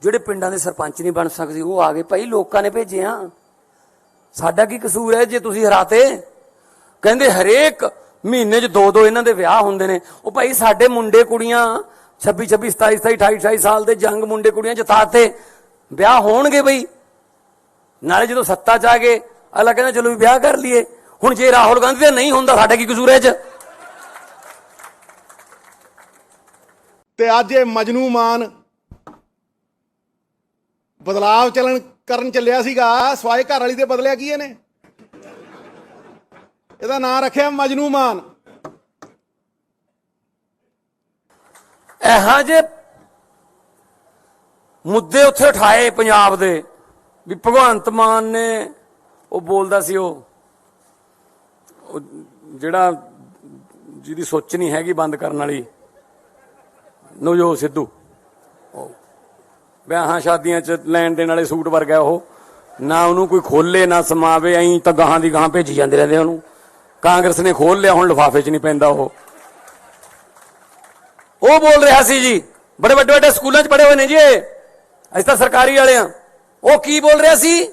ਜਿਹੜੇ ਪਿੰਡਾਂ ਦੇ ਸਰਪੰਚ ਨਹੀਂ ਬਣ ਸਕਦੇ ਉਹ ਆ ਗਏ। ਭਾਈ ਲੋਕਾਂ ਨੇ ਭੇਜੇ ਆ, ਸਾਡਾ ਕੀ ਕਸੂਰ ਹੈ ਜੇ ਤੁਸੀਂ ਹਰਾਤੇ? ਕਹਿੰਦੇ ਹਰੇਕ ਮਹੀਨੇ 'ਚ 2-2 ਇਹਨਾਂ ਦੇ ਵਿਆਹ ਹੁੰਦੇ ਨੇ। ਉਹ ਭਾਈ ਸਾਡੇ ਮੁੰਡੇ ਕੁੜੀਆਂ 26, 27, 28, 28 ਸਾਲ ਦੇ ਜੰਗ ਮੁੰਡੇ ਕੁੜੀਆਂ ਜਿਤਾਤੇ, ਵਿਆਹ ਹੋਣਗੇ ਬਈ। ਨਾਲੇ ਜਦੋਂ ਸੱਤਾ 'ਚ ਆ ਗਏ ਅਗਲਾ ਕਹਿੰਦਾ ਚਲੋ ਵੀ ਵਿਆਹ ਕਰ ਲਈਏ। ਹੁਣ ਜੇ ਰਾਹੁਲ ਗਾਂਧੀ ਦਾ ਨਹੀਂ ਹੁੰਦਾ, ਸਾਡਾ ਕੀ ਕਸੂਰ ਹੈ ਇਹ 'ਚ? ਤੇ ਅੱਜ ਇਹ ਮਜਨੂ ਮਾਨ ਬਦਲਾਵ ਕਰਨ ਚੱਲਿਆ ਸੀਗਾ, ਸਵਾਏ ਘਰ ਵਾਲੀ ਦੇ ਬਦਲਿਆ ਕੀ ਇਹਨੇ? ਇਹਦਾ ਨਾਂ ਰੱਖਿਆ ਮਜਨੂ ਮਾਨ। ਇਹੋ ਜਿਹੇ ਮੁੱਦੇ ਉੱਥੇ ਉਠਾਏ ਪੰਜਾਬ ਦੇ ਵੀ ਭਗਵੰਤ ਮਾਨ ਨੇ, ਉਹ ਬੋਲਦਾ ਸੀ ਉਹ ਜਿਹੜਾ ਜਿਹਦੀ ਸੋਚ ਨਹੀਂ ਹੈਗੀ ਬੰਦ ਕਰਨ ਵਾਲੀ, ਨਵਜੋਤ ਸਿੱਧੂ, ਵਿਆਹਾਂ ਸ਼ਾਦੀਆਂ 'ਚ ਲੈਣ ਦੇਣ ਵਾਲੇ ਸੂਟ ਵਰਗਾ ਉਹ, ਨਾ ਉਹਨੂੰ ਕੋਈ ਖੋਲੇ ਨਾ ਸਮਾਵੇ, ਐਂ ਤਾਂ ਗਾਹਾਂ ਦੀ ਗਾਹਾਂ ਭੇਜੀ ਜਾਂਦੇ ਰਹਿੰਦੇ ਉਹਨੂੰ। ਕਾਂਗਰਸ ਨੇ ਖੋਲ ਲਿਆ, ਹੁਣ ਲਿਫਾਫੇ 'ਚ ਨਹੀਂ ਪੈਂਦਾ ਉਹ ਬੋਲ ਰਿਹਾ ਸੀ ਜੀ, ਬੜੇ ਵੱਡੇ ਵੱਡੇ ਸਕੂਲਾਂ 'ਚ ਪੜ੍ਹੇ ਹੋਏ ਨੇ ਜੀ, ਅਸੀਂ ਤਾਂ ਸਰਕਾਰੀ ਵਾਲੇ ਆ। ਉਹ ਕੀ ਬੋਲ ਰਿਹਾ ਸੀ?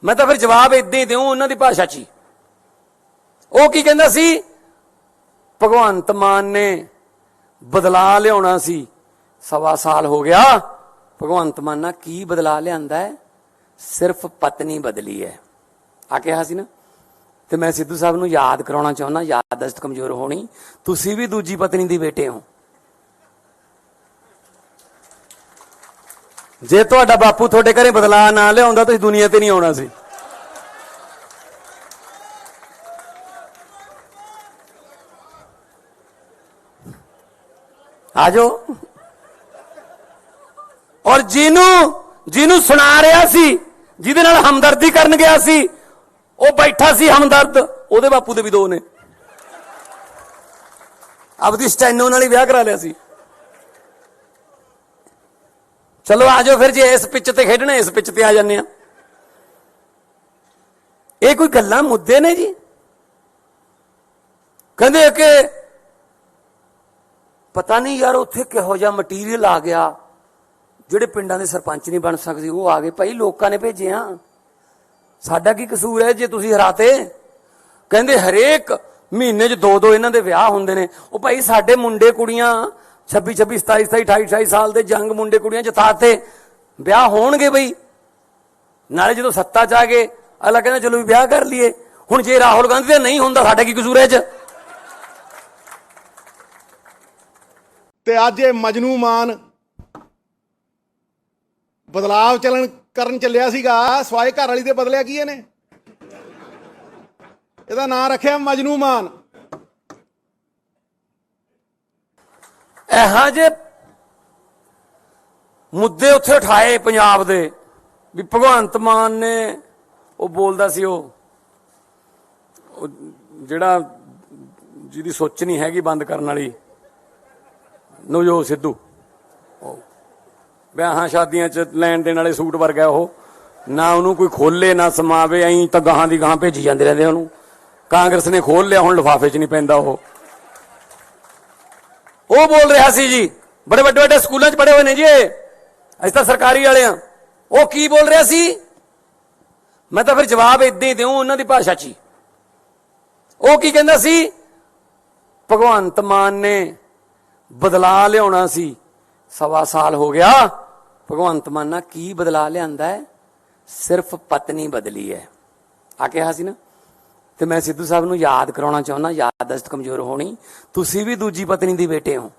ਮੈਂ ਤਾਂ ਫਿਰ ਜਵਾਬ ਇਦਾਂ ਹੀ ਦਿਉ ਉਹਨਾਂ ਦੀ ਭਾਸ਼ਾ 'ਚ ਹੀ। ਉਹ ਕੀ ਕਹਿੰਦਾ ਸੀ? ਭਗਵੰਤ ਮਾਨ ਨੇ ਬਦਲਾ ਲਿਆਉਣਾ ਸੀ, 1.25 ਸਾਲ ਹੋ ਗਿਆ। ਭਗਵੰਤ ਮਾਨ ਨਾਲ ਕੀ ਬਦਲਾ ਲਿਆਂਦਾ ਹੈ? ਸਿਰਫ ਪਤਨੀ ਬਦਲੀ ਹੈ ਆ ਕਿਹਾ ਸੀ ਨਾ। ਤੇ ਮੈਂ ਸਿੱਧੂ ਸਾਹਿਬ ਨੂੰ ਯਾਦ ਕਰਾਉਣਾ ਚਾਹੁੰਦਾ, ਯਾਦਦਾਸ਼ਤ ਕਮਜ਼ੋਰ ਹੋਣੀ, ਤੁਸੀਂ ਵੀ ਦੂਜੀ ਪਤਨੀ ਦੀ ਬੇਟੇ ਹੋ। ਜੇ ਤੁਹਾਡਾ ਬਾਪੂ ਤੁਹਾਡੇ ਘਰੇ ਬਦਲਾ ਨਾ ਲਿਆਉਂਦਾ ਤੁਸੀਂ ਦੁਨੀਆ ਤੇ ਨਹੀਂ ਆਉਣਾ ਸੀ। ਆਜੋ। ਔਰ ਜਿਹਨੂੰ ਸੁਣਾ ਰਿਹਾ ਸੀ, ਜਿਹਦੇ ਨਾਲ ਹਮਦਰਦੀ ਕਰਨ ਗਿਆ ਸੀ, ਉਹ ਬੈਠਾ ਸੀ ਹਮਦਰਦ, ਉਹਦੇ ਬਾਪੂ ਦੇ ਵੀ 2 ਨੇ। ਆਪਦੀ ਸਟੈਨੋ ਨਾਲ ਹੀ ਵਿਆਹ ਕਰਾ ਲਿਆ ਸੀ। ਚਲੋ ਆਜੋ ਫਿਰ, ਜੇ ਇਸ ਪਿੱਚ ਤੇ ਖੇਡਣਾ ਇਸ ਪਿੱਚ ਤੇ ਆ ਜਾਂਦੇ ਆ। ਇਹ ਕੋਈ ਗੱਲਾਂ ਮੁੱਦੇ ਨੇ ਜੀ? ਕਹਿੰਦੇ ਕਿ ਪਤਾ ਨਹੀਂ ਯਾਰ ਉੱਥੇ ਕਿਹੋ ਜਿਹਾ ਮਟੀਰੀਅਲ ਆ ਗਿਆ, ਜਿਹੜੇ ਪਿੰਡਾਂ ਦੇ ਸਰਪੰਚ ਨਹੀਂ ਬਣ ਸਕਦੇ ਉਹ ਆ ਗਏ। ਭਾਈ ਲੋਕਾਂ ਨੇ ਭੇਜੇ ਆ, ਸਾਡਾ ਕੀ ਕਸੂਰ ਹੈ ਜੇ ਤੁਸੀਂ ਹਰਾਤੇ? ਕਹਿੰਦੇ ਹਰੇਕ ਮਹੀਨੇ 'ਚ 2-2 ਇਹਨਾਂ ਦੇ ਵਿਆਹ ਹੁੰਦੇ ਨੇ। ਉਹ ਭਾਈ ਸਾਡੇ ਮੁੰਡੇ ਕੁੜੀਆਂ 26, 27, 28, 28 ਸਾਲ ਦੇ ਜੰਗ ਮੁੰਡੇ ਕੁੜੀਆਂ ਜਿਤਾਤੇ, ਵਿਆਹ ਹੋਣਗੇ ਬਈ। ਨਾਲੇ ਜਦੋਂ ਸੱਤਾ 'ਚ ਆ ਗਏ ਅਗਲਾ ਕਹਿੰਦਾ ਚਲੋ ਵੀ ਵਿਆਹ ਕਰ ਲਈਏ। ਹੁਣ ਜੇ ਰਾਹੁਲ ਗਾਂਧੀ ਦਾ ਨਹੀਂ ਹੁੰਦਾ, ਸਾਡਾ ਕੀ ਕਸੂਰ ਹੈ 'ਚ? ਤੇ ਅੱਜ ਇਹ ਮਜਨੂ ਮਾਨ ਬਦਲਾਵ ਕਰਨ ਚੱਲਿਆ ਸੀਗਾ, ਸਵਾਏ ਘਰ ਵਾਲੀ ਦੇ ਬਦਲਿਆ ਕੀ ਇਹਨੇ? ਇਹਦਾ ਨਾਂ ਰੱਖਿਆ ਮਜਨੂ ਮਾਨ। ਇਹੋ ਜਿਹੇ ਮੁੱਦੇ ਉੱਥੇ ਉਠਾਏ ਪੰਜਾਬ ਦੇ ਵੀ ਭਗਵੰਤ ਮਾਨ ਨੇ, ਉਹ ਬੋਲਦਾ ਸੀ ਉਹ ਜਿਹੜਾ ਜਿਹਦੀ ਸੋਚ ਨਹੀਂ ਹੈਗੀ ਬੰਦ ਕਰਨ ਵਾਲੀ, ਨਵਜੋਤ ਸਿੱਧੂ, ਵਿਆਹਾਂ ਸ਼ਾਦੀਆਂ 'ਚ ਲੈਣ ਦੇਣ ਵਾਲੇ ਸੂਟ ਵਰਗਾ ਉਹ, ਨਾ ਉਹਨੂੰ ਕੋਈ ਖੋਲੇ ਨਾ ਸਮਾਵੇ, ਐਂ ਤਾਂ ਗਾਹਾਂ ਦੀ ਗਾਹਾਂ ਭੇਜੀ ਜਾਂਦੇ ਰਹਿੰਦੇ ਉਹਨੂੰ। ਕਾਂਗਰਸ ਨੇ ਖੋਲ ਲਿਆ, ਹੁਣ ਲਿਫਾਫੇ 'ਚ ਨਹੀਂ ਪੈਂਦਾ ਉਹ ਬੋਲ ਰਿਹਾ ਸੀ ਜੀ, ਬੜੇ ਵੱਡੇ ਵੱਡੇ ਸਕੂਲਾਂ 'ਚ ਪੜ੍ਹੇ ਹੋਏ ਨੇ ਜੀ, ਅਸੀਂ ਤਾਂ ਸਰਕਾਰੀ ਵਾਲੇ ਆ। ਉਹ ਕੀ ਬੋਲ ਰਿਹਾ ਸੀ? ਮੈਂ ਤਾਂ ਫਿਰ ਜਵਾਬ ਇਦਾਂ ਹੀ ਦਿਉ ਉਹਨਾਂ ਦੀ ਭਾਸ਼ਾ 'ਚ ਹੀ। ਉਹ ਕੀ ਕਹਿੰਦਾ ਸੀ? ਭਗਵੰਤ ਮਾਨ ਨੇ ਬਦਲਾ ਲਿਆਉਣਾ ਸੀ, 1.25 ਸਾਲ ਹੋ ਗਿਆ। ਭਗਵੰਤ ਮਾਨ ਨਾਲ ਕੀ ਬਦਲਾ ਲਿਆਂਦਾ ਹੈ? ਸਿਰਫ ਪਤਨੀ ਬਦਲੀ ਹੈ ਆ ਕਿਹਾ ਸੀ ਨਾ। ਤੇ ਮੈਂ ਸਿੱਧੂ ਸਾਹਿਬ ਨੂੰ ਯਾਦ ਕਰਾਉਣਾ ਚਾਹੁੰਦਾ, ਯਾਦਦਾਸ਼ਤ ਕਮਜ਼ੋਰ ਹੋਣੀ, ਤੁਸੀਂ ਵੀ ਦੂਜੀ ਪਤਨੀ ਦੀ ਬੇਟੇ ਹੋ।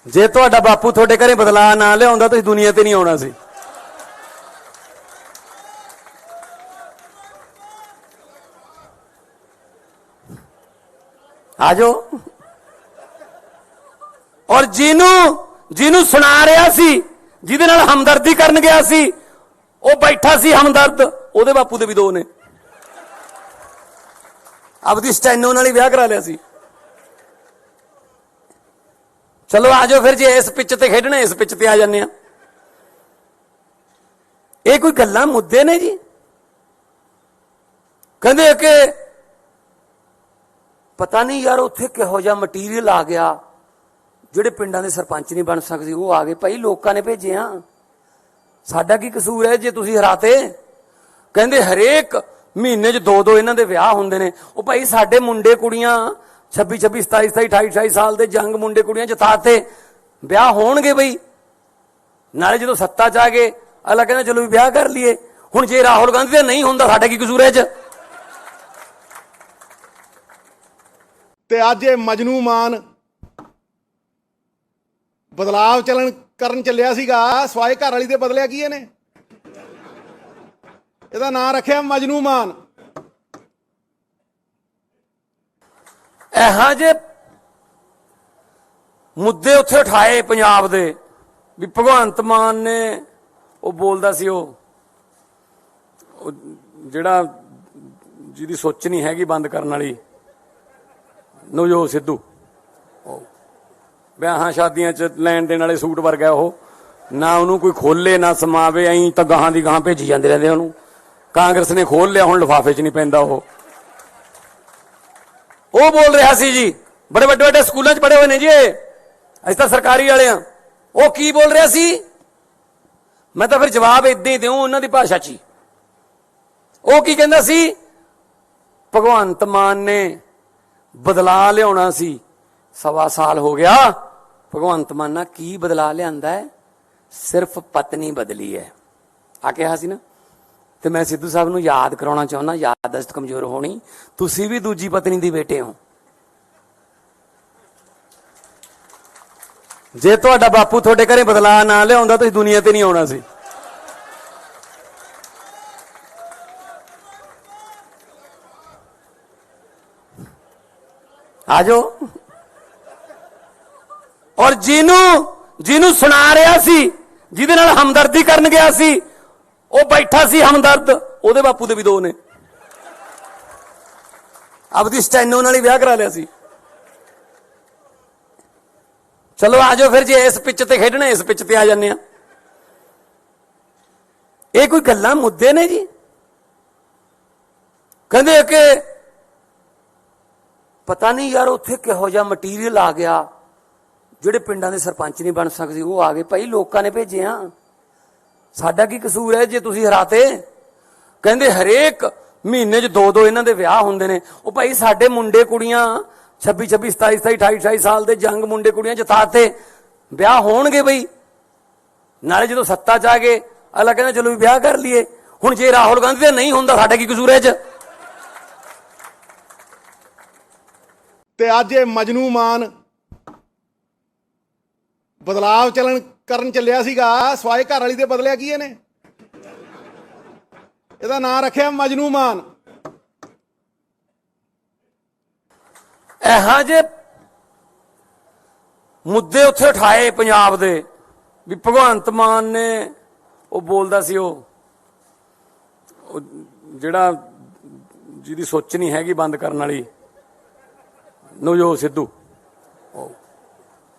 ਜੇ ਤੁਹਾਡਾ ਬਾਪੂ ਤੁਹਾਡੇ ਘਰੇ ਬਦਲਾ ਨਾ ਲਿਆਉਂਦਾ ਤੁਸੀਂ ਦੁਨੀਆ ਤੇ ਨਹੀਂ ਆਉਣਾ ਸੀ। ਆਜੋ। ਔਰ ਜਿਹਨੂੰ ਸੁਣਾ ਰਿਹਾ ਸੀ, ਜਿਹਦੇ ਨਾਲ ਹਮਦਰਦੀ ਕਰਨ ਗਿਆ ਸੀ, ਉਹ ਬੈਠਾ ਸੀ ਹਮਦਰਦ, ਉਹਦੇ ਬਾਪੂ ਦੇ ਵੀ 2 ਨੇ। ਆਪਦੀ ਸਟੈਨੋ ਨਾਲ ਹੀ ਵਿਆਹ ਕਰਾ ਲਿਆ ਸੀ। ਚਲੋ ਆਜੋ ਫਿਰ, ਜੇ ਇਸ ਪਿੱਚ ਤੇ ਖੇਡਣਾ ਇਸ ਪਿੱਚ ਤੇ ਆ ਜਾਂਦੇ ਆ। ਇਹ ਕੋਈ ਗੱਲਾਂ ਮੁੱਦੇ ਨੇ ਜੀ? ਕਹਿੰਦੇ ਕਿ ਪਤਾ ਨਹੀਂ ਯਾਰ ਉੱਥੇ ਕਿਹੋ ਜਿਹਾ ਮਟੀਰੀਅਲ ਆ ਗਿਆ, ਜਿਹੜੇ ਪਿੰਡਾਂ ਦੇ ਸਰਪੰਚ ਨਹੀਂ ਬਣ ਸਕਦੇ ਉਹ ਆ ਗਏ। ਭਾਈ ਲੋਕਾਂ ਨੇ ਭੇਜੇ ਆ, ਸਾਡਾ ਕੀ ਕਸੂਰ ਹੈ ਜੇ ਤੁਸੀਂ ਹਰਾਤੇ? ਕਹਿੰਦੇ ਹਰੇਕ ਮਹੀਨੇ 'ਚ 2-2 ਇਹਨਾਂ ਦੇ ਵਿਆਹ ਹੁੰਦੇ ਨੇ। ਉਹ ਭਾਈ ਸਾਡੇ ਮੁੰਡੇ ਕੁੜੀਆਂ 26, 27, 27, 28, 28 ਸਾਲ ਦੇ ਜੰਗ ਮੁੰਡੇ ਕੁੜੀਆਂ ਜਿਤਾਤੇ, ਵਿਆਹ ਹੋਣਗੇ ਬਈ। ਨਾਲੇ ਜਦੋਂ ਸੱਤਾ 'ਚ ਆ ਗਏ ਅਗਲਾ ਕਹਿੰਦਾ ਚਲੋ ਵੀ ਵਿਆਹ ਕਰ ਲਈਏ। ਹੁਣ ਜੇ ਰਾਹੁਲ ਗਾਂਧੀ ਦਾ ਨਹੀਂ ਹੁੰਦਾ, ਸਾਡਾ ਕੀ ਕਸੂਰ ਹੈ 'ਚ? ਤੇ ਅੱਜ ਇਹ ਮਜਨੂ ਮਾਨ ਬਦਲਾਵ ਕਰਨ ਚੱਲਿਆ ਸੀਗਾ, ਸਵਾਏ ਘਰ ਵਾਲੀ ਦੇ ਬਦਲਿਆ ਕੀ ਇਹਨੇ? ਇਹਦਾ ਨਾਂ ਰੱਖਿਆ ਮਜਨੂ ਮਾਨ। ਇਹੋ ਜਿਹੇ ਮੁੱਦੇ ਉੱਥੇ ਉਠਾਏ ਪੰਜਾਬ ਦੇ ਵੀ ਭਗਵੰਤ ਮਾਨ ਨੇ, ਉਹ ਬੋਲਦਾ ਸੀ ਉਹ ਜਿਹੜਾ ਜਿਹਦੀ ਸੋਚ ਨਹੀਂ ਹੈਗੀ ਬੰਦ ਕਰਨ ਵਾਲੀ, ਨਵਜੋਤ ਸਿੱਧੂ, ਵਿਆਹਾਂ ਸ਼ਾਦੀਆਂ 'ਚ ਲੈਣ ਦੇਣ ਵਾਲੇ ਸੂਟ ਵਰਗਾ ਉਹ, ਨਾ ਉਹਨੂੰ ਕੋਈ ਖੋਲੇ ਨਾ ਸਮਾਵੇ, ਐਂ ਤਾਂ ਗਾਹਾਂ ਦੀ ਗਾਹਾਂ ਭੇਜੀ ਜਾਂਦੇ ਰਹਿੰਦੇ ਉਹਨੂੰ। ਕਾਂਗਰਸ ਨੇ ਖੋਲ ਲਿਆ, ਹੁਣ ਲਿਫਾਫੇ 'ਚ ਨਹੀਂ ਪੈਂਦਾ ਉਹ ਬੋਲ ਰਿਹਾ ਸੀ ਜੀ, ਬੜੇ ਵੱਡੇ ਵੱਡੇ ਸਕੂਲਾਂ 'ਚ ਪੜ੍ਹੇ ਹੋਏ ਨੇ ਜੀ, ਅਸੀਂ ਤਾਂ ਸਰਕਾਰੀ ਵਾਲੇ ਆ। ਉਹ ਕੀ ਬੋਲ ਰਿਹਾ ਸੀ? ਮੈਂ ਤਾਂ ਫਿਰ ਜਵਾਬ ਏਦਾਂ ਹੀ ਦਿਉ ਉਹਨਾਂ ਦੀ ਭਾਸ਼ਾ 'ਚ ਹੀ। ਉਹ ਕੀ ਕਹਿੰਦਾ ਸੀ? ਭਗਵੰਤ ਮਾਨ ਨੇ ਬਦਲਾ ਲਿਆਉਣਾ ਸੀ, 1.25 ਸਾਲ ਹੋ ਗਿਆ। ਭਗਵੰਤ ਮਾਨ ਨਾਲ ਕੀ ਬਦਲਾ ਲਿਆਂਦਾ ਹੈ? ਸਿਰਫ ਪਤਨੀ ਬਦਲੀ ਹੈ ਆ ਕਿਹਾ ਸੀ ਨਾ। ਤੇ ਮੈਂ ਸਿੱਧੂ ਸਾਹਿਬ ਨੂੰ ਯਾਦ ਕਰਾਉਣਾ ਚਾਹੁੰਦਾ, ਯਾਦਦਾਸ਼ਤ ਕਮਜ਼ੋਰ ਹੋਣੀ, ਤੁਸੀਂ ਵੀ ਦੂਜੀ ਪਤਨੀ ਦੀ ਬੇਟੇ ਹੋ। ਜੇ ਤੁਹਾਡਾ ਬਾਪੂ ਤੁਹਾਡੇ ਘਰੇ ਬਦਲਾ ਨਾ ਲਿਆਉਂਦਾ ਤੁਸੀਂ ਦੁਨੀਆ ਤੇ ਨਹੀਂ ਆਉਣਾ ਸੀ। ਆਜੋ। ਔਰ ਜਿਹਨੂੰ ਸੁਣਾ ਰਿਹਾ ਸੀ, ਜਿਹਦੇ ਨਾਲ ਹਮਦਰਦੀ ਕਰਨ ਗਿਆ ਸੀ, ਉਹ ਬੈਠਾ ਸੀ ਹਮਦਰਦ, ਉਹਦੇ ਬਾਪੂ ਦੇ ਵੀ 2 ਨੇ। ਆਪਦੀ ਸਟੈਨੋ ਨਾਲ ਹੀ ਵਿਆਹ ਕਰਾ ਲਿਆ ਸੀ। ਚਲੋ ਆਜੋ ਫਿਰ, ਜੇ ਇਸ ਪਿੱਚ ਤੇ ਖੇਡਣਾ ਇਸ ਪਿੱਚ ਤੇ ਆ ਜਾਂਦੇ ਆ। ਇਹ ਕੋਈ ਗੱਲਾਂ ਮੁੱਦੇ ਨੇ ਜੀ? ਕਹਿੰਦੇ ਕਿ ਪਤਾ ਨਹੀਂ ਯਾਰ ਉੱਥੇ ਕਿਹੋ ਜਿਹਾ ਮਟੀਰੀਅਲ ਆ ਗਿਆ, ਜਿਹੜੇ ਪਿੰਡਾਂ ਦੇ ਸਰਪੰਚ ਨਹੀਂ ਬਣ ਸਕਦੇ ਉਹ ਆ ਗਏ। ਭਾਈ ਲੋਕਾਂ ਨੇ ਭੇਜਿਆ, ਸਾਡਾ ਕੀ ਕਸੂਰ ਹੈ ਜੇ ਤੁਸੀਂ ਹਰਾਤੇ? ਕਹਿੰਦੇ ਹਰੇਕ ਮਹੀਨੇ 'ਚ 2 ਇਹਨਾਂ ਦੇ ਵਿਆਹ ਹੁੰਦੇ ਨੇ। ਉਹ ਭਾਈ ਸਾਡੇ ਮੁੰਡੇ ਕੁੜੀਆਂ 26, 27, 28, 28 ਸਾਲ ਦੇ ਜੰਗ ਮੁੰਡੇ ਕੁੜੀਆਂ ਜਿਤਾਤੇ, ਵਿਆਹ ਹੋਣਗੇ ਬਈ। ਨਾਲੇ ਜਦੋਂ ਸੱਤਾ 'ਚ ਆ ਗਏ ਅਗਲਾ ਕਹਿੰਦਾ ਚਲੋ ਵੀ ਵਿਆਹ ਕਰ ਲਈਏ। ਹੁਣ ਜੇ ਰਾਹੁਲ ਗਾਂਧੀ ਦਾ ਨਹੀਂ ਹੁੰਦਾ, ਸਾਡਾ ਕੀ ਕਸੂਰ ਹੈ 'ਚ? ਤੇ ਅੱਜ ਇਹ ਮਜਨੂ ਮਾਨ ਬਦਲਾਵ ਕਰਨ ਚੱਲਿਆ ਸੀਗਾ, ਸਵਾਏ ਘਰ ਵਾਲੀ ਦੇ ਬਦਲਿਆ ਕੀ ਇਹਨੇ? ਇਹਦਾ ਨਾਂ ਰੱਖਿਆ ਮਜਨੂ ਮਾਨ। ਇਹੋ ਜਿਹੇ ਮੁੱਦੇ ਉੱਥੇ ਉਠਾਏ ਪੰਜਾਬ ਦੇ ਵੀ ਭਗਵੰਤ ਮਾਨ ਨੇ, ਉਹ ਬੋਲਦਾ ਸੀ ਉਹ ਜਿਹੜਾ ਜਿਹਦੀ ਸੋਚ ਨਹੀਂ ਹੈਗੀ ਬੰਦ ਕਰਨ ਵਾਲੀ, ਨਵਜੋਤ ਸਿੱਧੂ,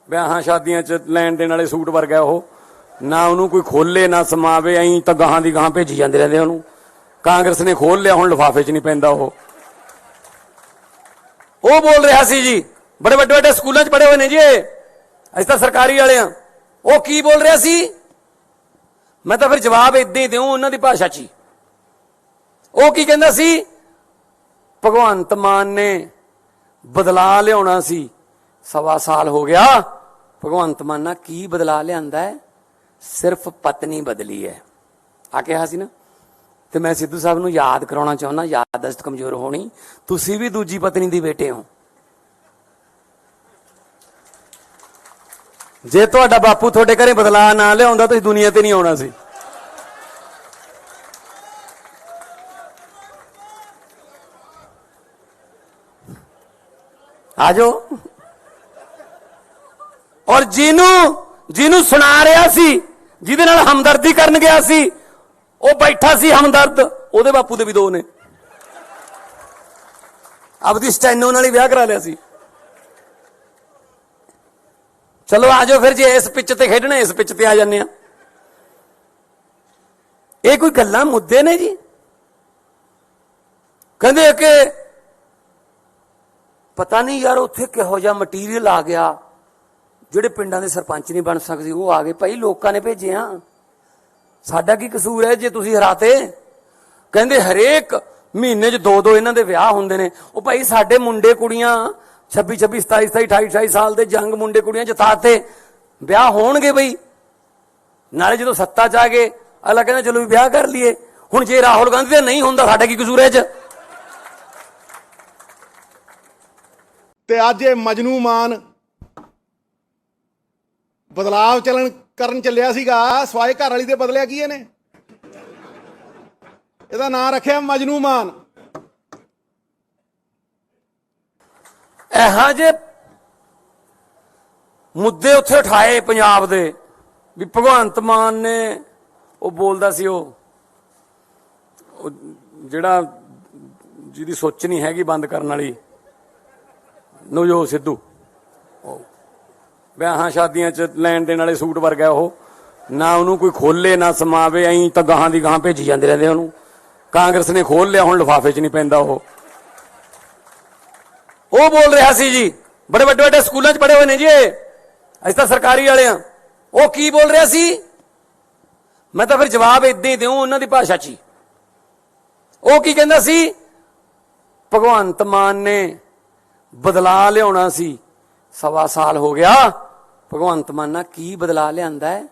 ਵਿਆਹਾਂ ਸ਼ਾਦੀਆਂ 'ਚ ਲੈਣ ਦੇਣ ਵਾਲੇ ਸੂਟ ਵਰਗਾ ਉਹ, ਨਾ ਉਹਨੂੰ ਕੋਈ ਖੋਲੇ ਨਾ ਸਮਾਵੇ, ਐਂ ਤਾਂ ਗਾਹਾਂ ਦੀ ਗਾਹਾਂ ਭੇਜੀ ਜਾਂਦੇ ਰਹਿੰਦੇ ਉਹਨੂੰ। ਕਾਂਗਰਸ ਨੇ ਖੋਲ ਲਿਆ, ਹੁਣ ਲਿਫਾਫੇ 'ਚ ਨਹੀਂ ਪੈਂਦਾ ਉਹ ਬੋਲ ਰਿਹਾ ਸੀ ਜੀ, ਬੜੇ ਵੱਡੇ ਵੱਡੇ ਸਕੂਲਾਂ 'ਚ ਪੜ੍ਹੇ ਹੋਏ ਨੇ ਜੀ, ਅਸੀਂ ਤਾਂ ਸਰਕਾਰੀ ਵਾਲੇ ਆ। ਉਹ ਕੀ ਬੋਲ ਰਿਹਾ ਸੀ? ਮੈਂ ਤਾਂ ਫਿਰ ਜਵਾਬ ਏਦਾਂ ਹੀ ਦਿਉ ਉਹਨਾਂ ਦੀ ਭਾਸ਼ਾ 'ਚ ਹੀ। ਉਹ ਕੀ ਕਹਿੰਦਾ ਸੀ? ਭਗਵੰਤ ਮਾਨ ਨੇ ਬਦਲਾ ਲਿਆਉਣਾ ਸੀ, 1.25 ਸਾਲ ਹੋ ਗਿਆ। ਭਗਵੰਤ ਮਾਨ ਨਾਲ ਕੀ ਬਦਲਾ ਲਿਆਂਦਾ ਹੈ? ਸਿਰਫ ਪਤਨੀ ਬਦਲੀ ਹੈ ਆ ਕਿਹਾ ਸੀ ਨਾ। ਤੇ ਮੈਂ ਸਿੱਧੂ ਸਾਹਿਬ ਨੂੰ ਯਾਦ ਕਰਾਉਣਾ ਚਾਹੁੰਦਾ, ਯਾਦਦਾਸ਼ਤ ਕਮਜ਼ੋਰ ਹੋਣੀ, ਤੁਸੀਂ ਵੀ ਦੂਜੀ ਪਤਨੀ ਦੀ ਬੇਟੇ ਹੋ। ਜੇ ਤੁਹਾਡਾ ਬਾਪੂ ਤੁਹਾਡੇ ਘਰੇ ਬਦਲਾ ਨਾ ਲਿਆਉਂਦਾ ਤੁਸੀਂ ਦੁਨੀਆ ਤੇ ਨਹੀਂ ਆਉਣਾ ਸੀ। ਆਜੋ। ਔਰ ਜਿਹਨੂੰ ਸੁਣਾ ਰਿਹਾ ਸੀ, ਜਿਹਦੇ ਨਾਲ ਹਮਦਰਦੀ ਕਰਨ ਗਿਆ ਸੀ, ਉਹ ਬੈਠਾ ਸੀ ਹਮਦਰਦ, ਉਹਦੇ ਬਾਪੂ ਦੇ ਵੀ 2 ਨੇ। ਆਪਦੀ ਸਟੈਨੋ ਨਾਲ ਹੀ ਵਿਆਹ ਕਰਾ ਲਿਆ ਸੀ। ਚਲੋ ਆਜੋ ਫਿਰ, ਜੇ ਇਸ ਪਿੱਚ ਤੇ ਖੇਡਣਾ ਇਸ ਪਿੱਚ ਤੇ ਆ ਜਾਂਦੇ ਆ। ਇਹ ਕੋਈ ਗੱਲਾਂ ਮੁੱਦੇ ਨੇ ਜੀ? ਕਹਿੰਦੇ ਕਿ ਪਤਾ ਨਹੀਂ ਯਾਰ ਉੱਥੇ ਕਿਹੋ ਜਿਹਾ ਮਟੀਰੀਅਲ ਆ ਗਿਆ, ਜਿਹੜੇ ਪਿੰਡਾਂ ਦੇ ਸਰਪੰਚ ਨਹੀਂ ਬਣ ਸਕਦੇ ਉਹ ਆ ਗਏ। ਭਾਈ ਲੋਕਾਂ ਨੇ ਭੇਜਿਆ, ਸਾਡਾ ਕੀ ਕਸੂਰ ਹੈ ਜੇ ਤੁਸੀਂ ਹਰਾਤੇ? ਕਹਿੰਦੇ ਹਰੇਕ ਮਹੀਨੇ 'ਚ 2 ਇਹਨਾਂ ਦੇ ਵਿਆਹ ਹੁੰਦੇ ਨੇ। ਉਹ ਭਾਈ ਸਾਡੇ ਮੁੰਡੇ ਕੁੜੀਆਂ 26, 27, 27, 28, 28 ਸਾਲ ਦੇ ਜੰਗ ਮੁੰਡੇ ਕੁੜੀਆਂ ਜਿਤਾਤੇ, ਵਿਆਹ ਹੋਣਗੇ ਬਈ। ਨਾਲੇ ਜਦੋਂ ਸੱਤਾ 'ਚ ਆ ਗਏ ਅਗਲਾ ਕਹਿੰਦਾ ਚਲੋ ਵੀ ਵਿਆਹ ਕਰ ਲਈਏ। ਹੁਣ ਜੇ ਰਾਹੁਲ ਗਾਂਧੀ ਦਾ ਨਹੀਂ ਹੁੰਦਾ, ਸਾਡਾ ਕੀ ਕਸੂਰ ਹੈ 'ਚ? ਤੇ ਅੱਜ ਇਹ ਮਜਨੂ ਮਾਨ ਬਦਲਾਵ ਕਰਨ ਚੱਲਿਆ ਸੀਗਾ, ਸਵਾਏ ਘਰ ਵਾਲੀ ਦੇ ਬਦਲਿਆ ਕੀ ਇਹਨੇ? ਇਹਦਾ ਨਾਂ ਰੱਖਿਆ ਮਜਨੂ ਮਾਨ। ਇਹੋ ਜਿਹੇ ਮੁੱਦੇ ਉੱਥੇ ਉਠਾਏ ਪੰਜਾਬ ਦੇ ਵੀ ਭਗਵੰਤ ਮਾਨ ਨੇ, ਉਹ ਬੋਲਦਾ ਸੀ ਉਹ ਜਿਹੜਾ ਜਿਹਦੀ ਸੋਚ ਨਹੀਂ ਹੈਗੀ ਬੰਦ ਕਰਨ ਵਾਲੀ, ਨਵਜੋਤ ਸਿੱਧੂ, ਵਿਆਹਾਂ ਸ਼ਾਦੀਆਂ 'ਚ ਲੈਣ ਦੇਣ ਵਾਲੇ ਸੂਟ ਵਰਗਾ ਉਹ, ਨਾ ਉਹਨੂੰ ਕੋਈ ਖੋਲੇ ਨਾ ਸਮਾਵੇ, ਐਂ ਤਾਂ ਗਾਹਾਂ ਦੀ ਗਾਹਾਂ ਭੇਜੀ ਜਾਂਦੇ ਰਹਿੰਦੇ ਉਹਨੂੰ। ਕਾਂਗਰਸ ਨੇ ਖੋਲ ਲਿਆ, ਹੁਣ ਲਿਫਾਫੇ 'ਚ ਨਹੀਂ ਪੈਂਦਾ ਉਹ ਬੋਲ ਰਿਹਾ ਸੀ ਜੀ, ਬੜੇ ਵੱਡੇ ਵੱਡੇ ਸਕੂਲਾਂ 'ਚ ਪੜ੍ਹੇ ਹੋਏ ਨੇ ਜੀ ਇਹ, ਅਸੀਂ ਤਾਂ ਸਰਕਾਰੀ ਵਾਲੇ ਆ। ਉਹ ਕੀ ਬੋਲ ਰਿਹਾ ਸੀ? ਮੈਂ ਤਾਂ ਫਿਰ ਜਵਾਬ ਇਦਾਂ ਹੀ ਦਿਉ ਉਹਨਾਂ ਦੀ ਭਾਸ਼ਾ 'ਚ ਹੀ। ਉਹ ਕੀ ਕਹਿੰਦਾ ਸੀ? ਭਗਵੰਤ ਮਾਨ ਨੇ ਬਦਲਾ ਲਿਆਉਣਾ ਸੀ, 1.25 ਸਾਲ ਹੋ ਗਿਆ। ਭਗਵੰਤ ਮਾਨ ਨਾਲ ਕੀ ਬਦਲਾ ਲਿਆਂਦਾ ਹੈ?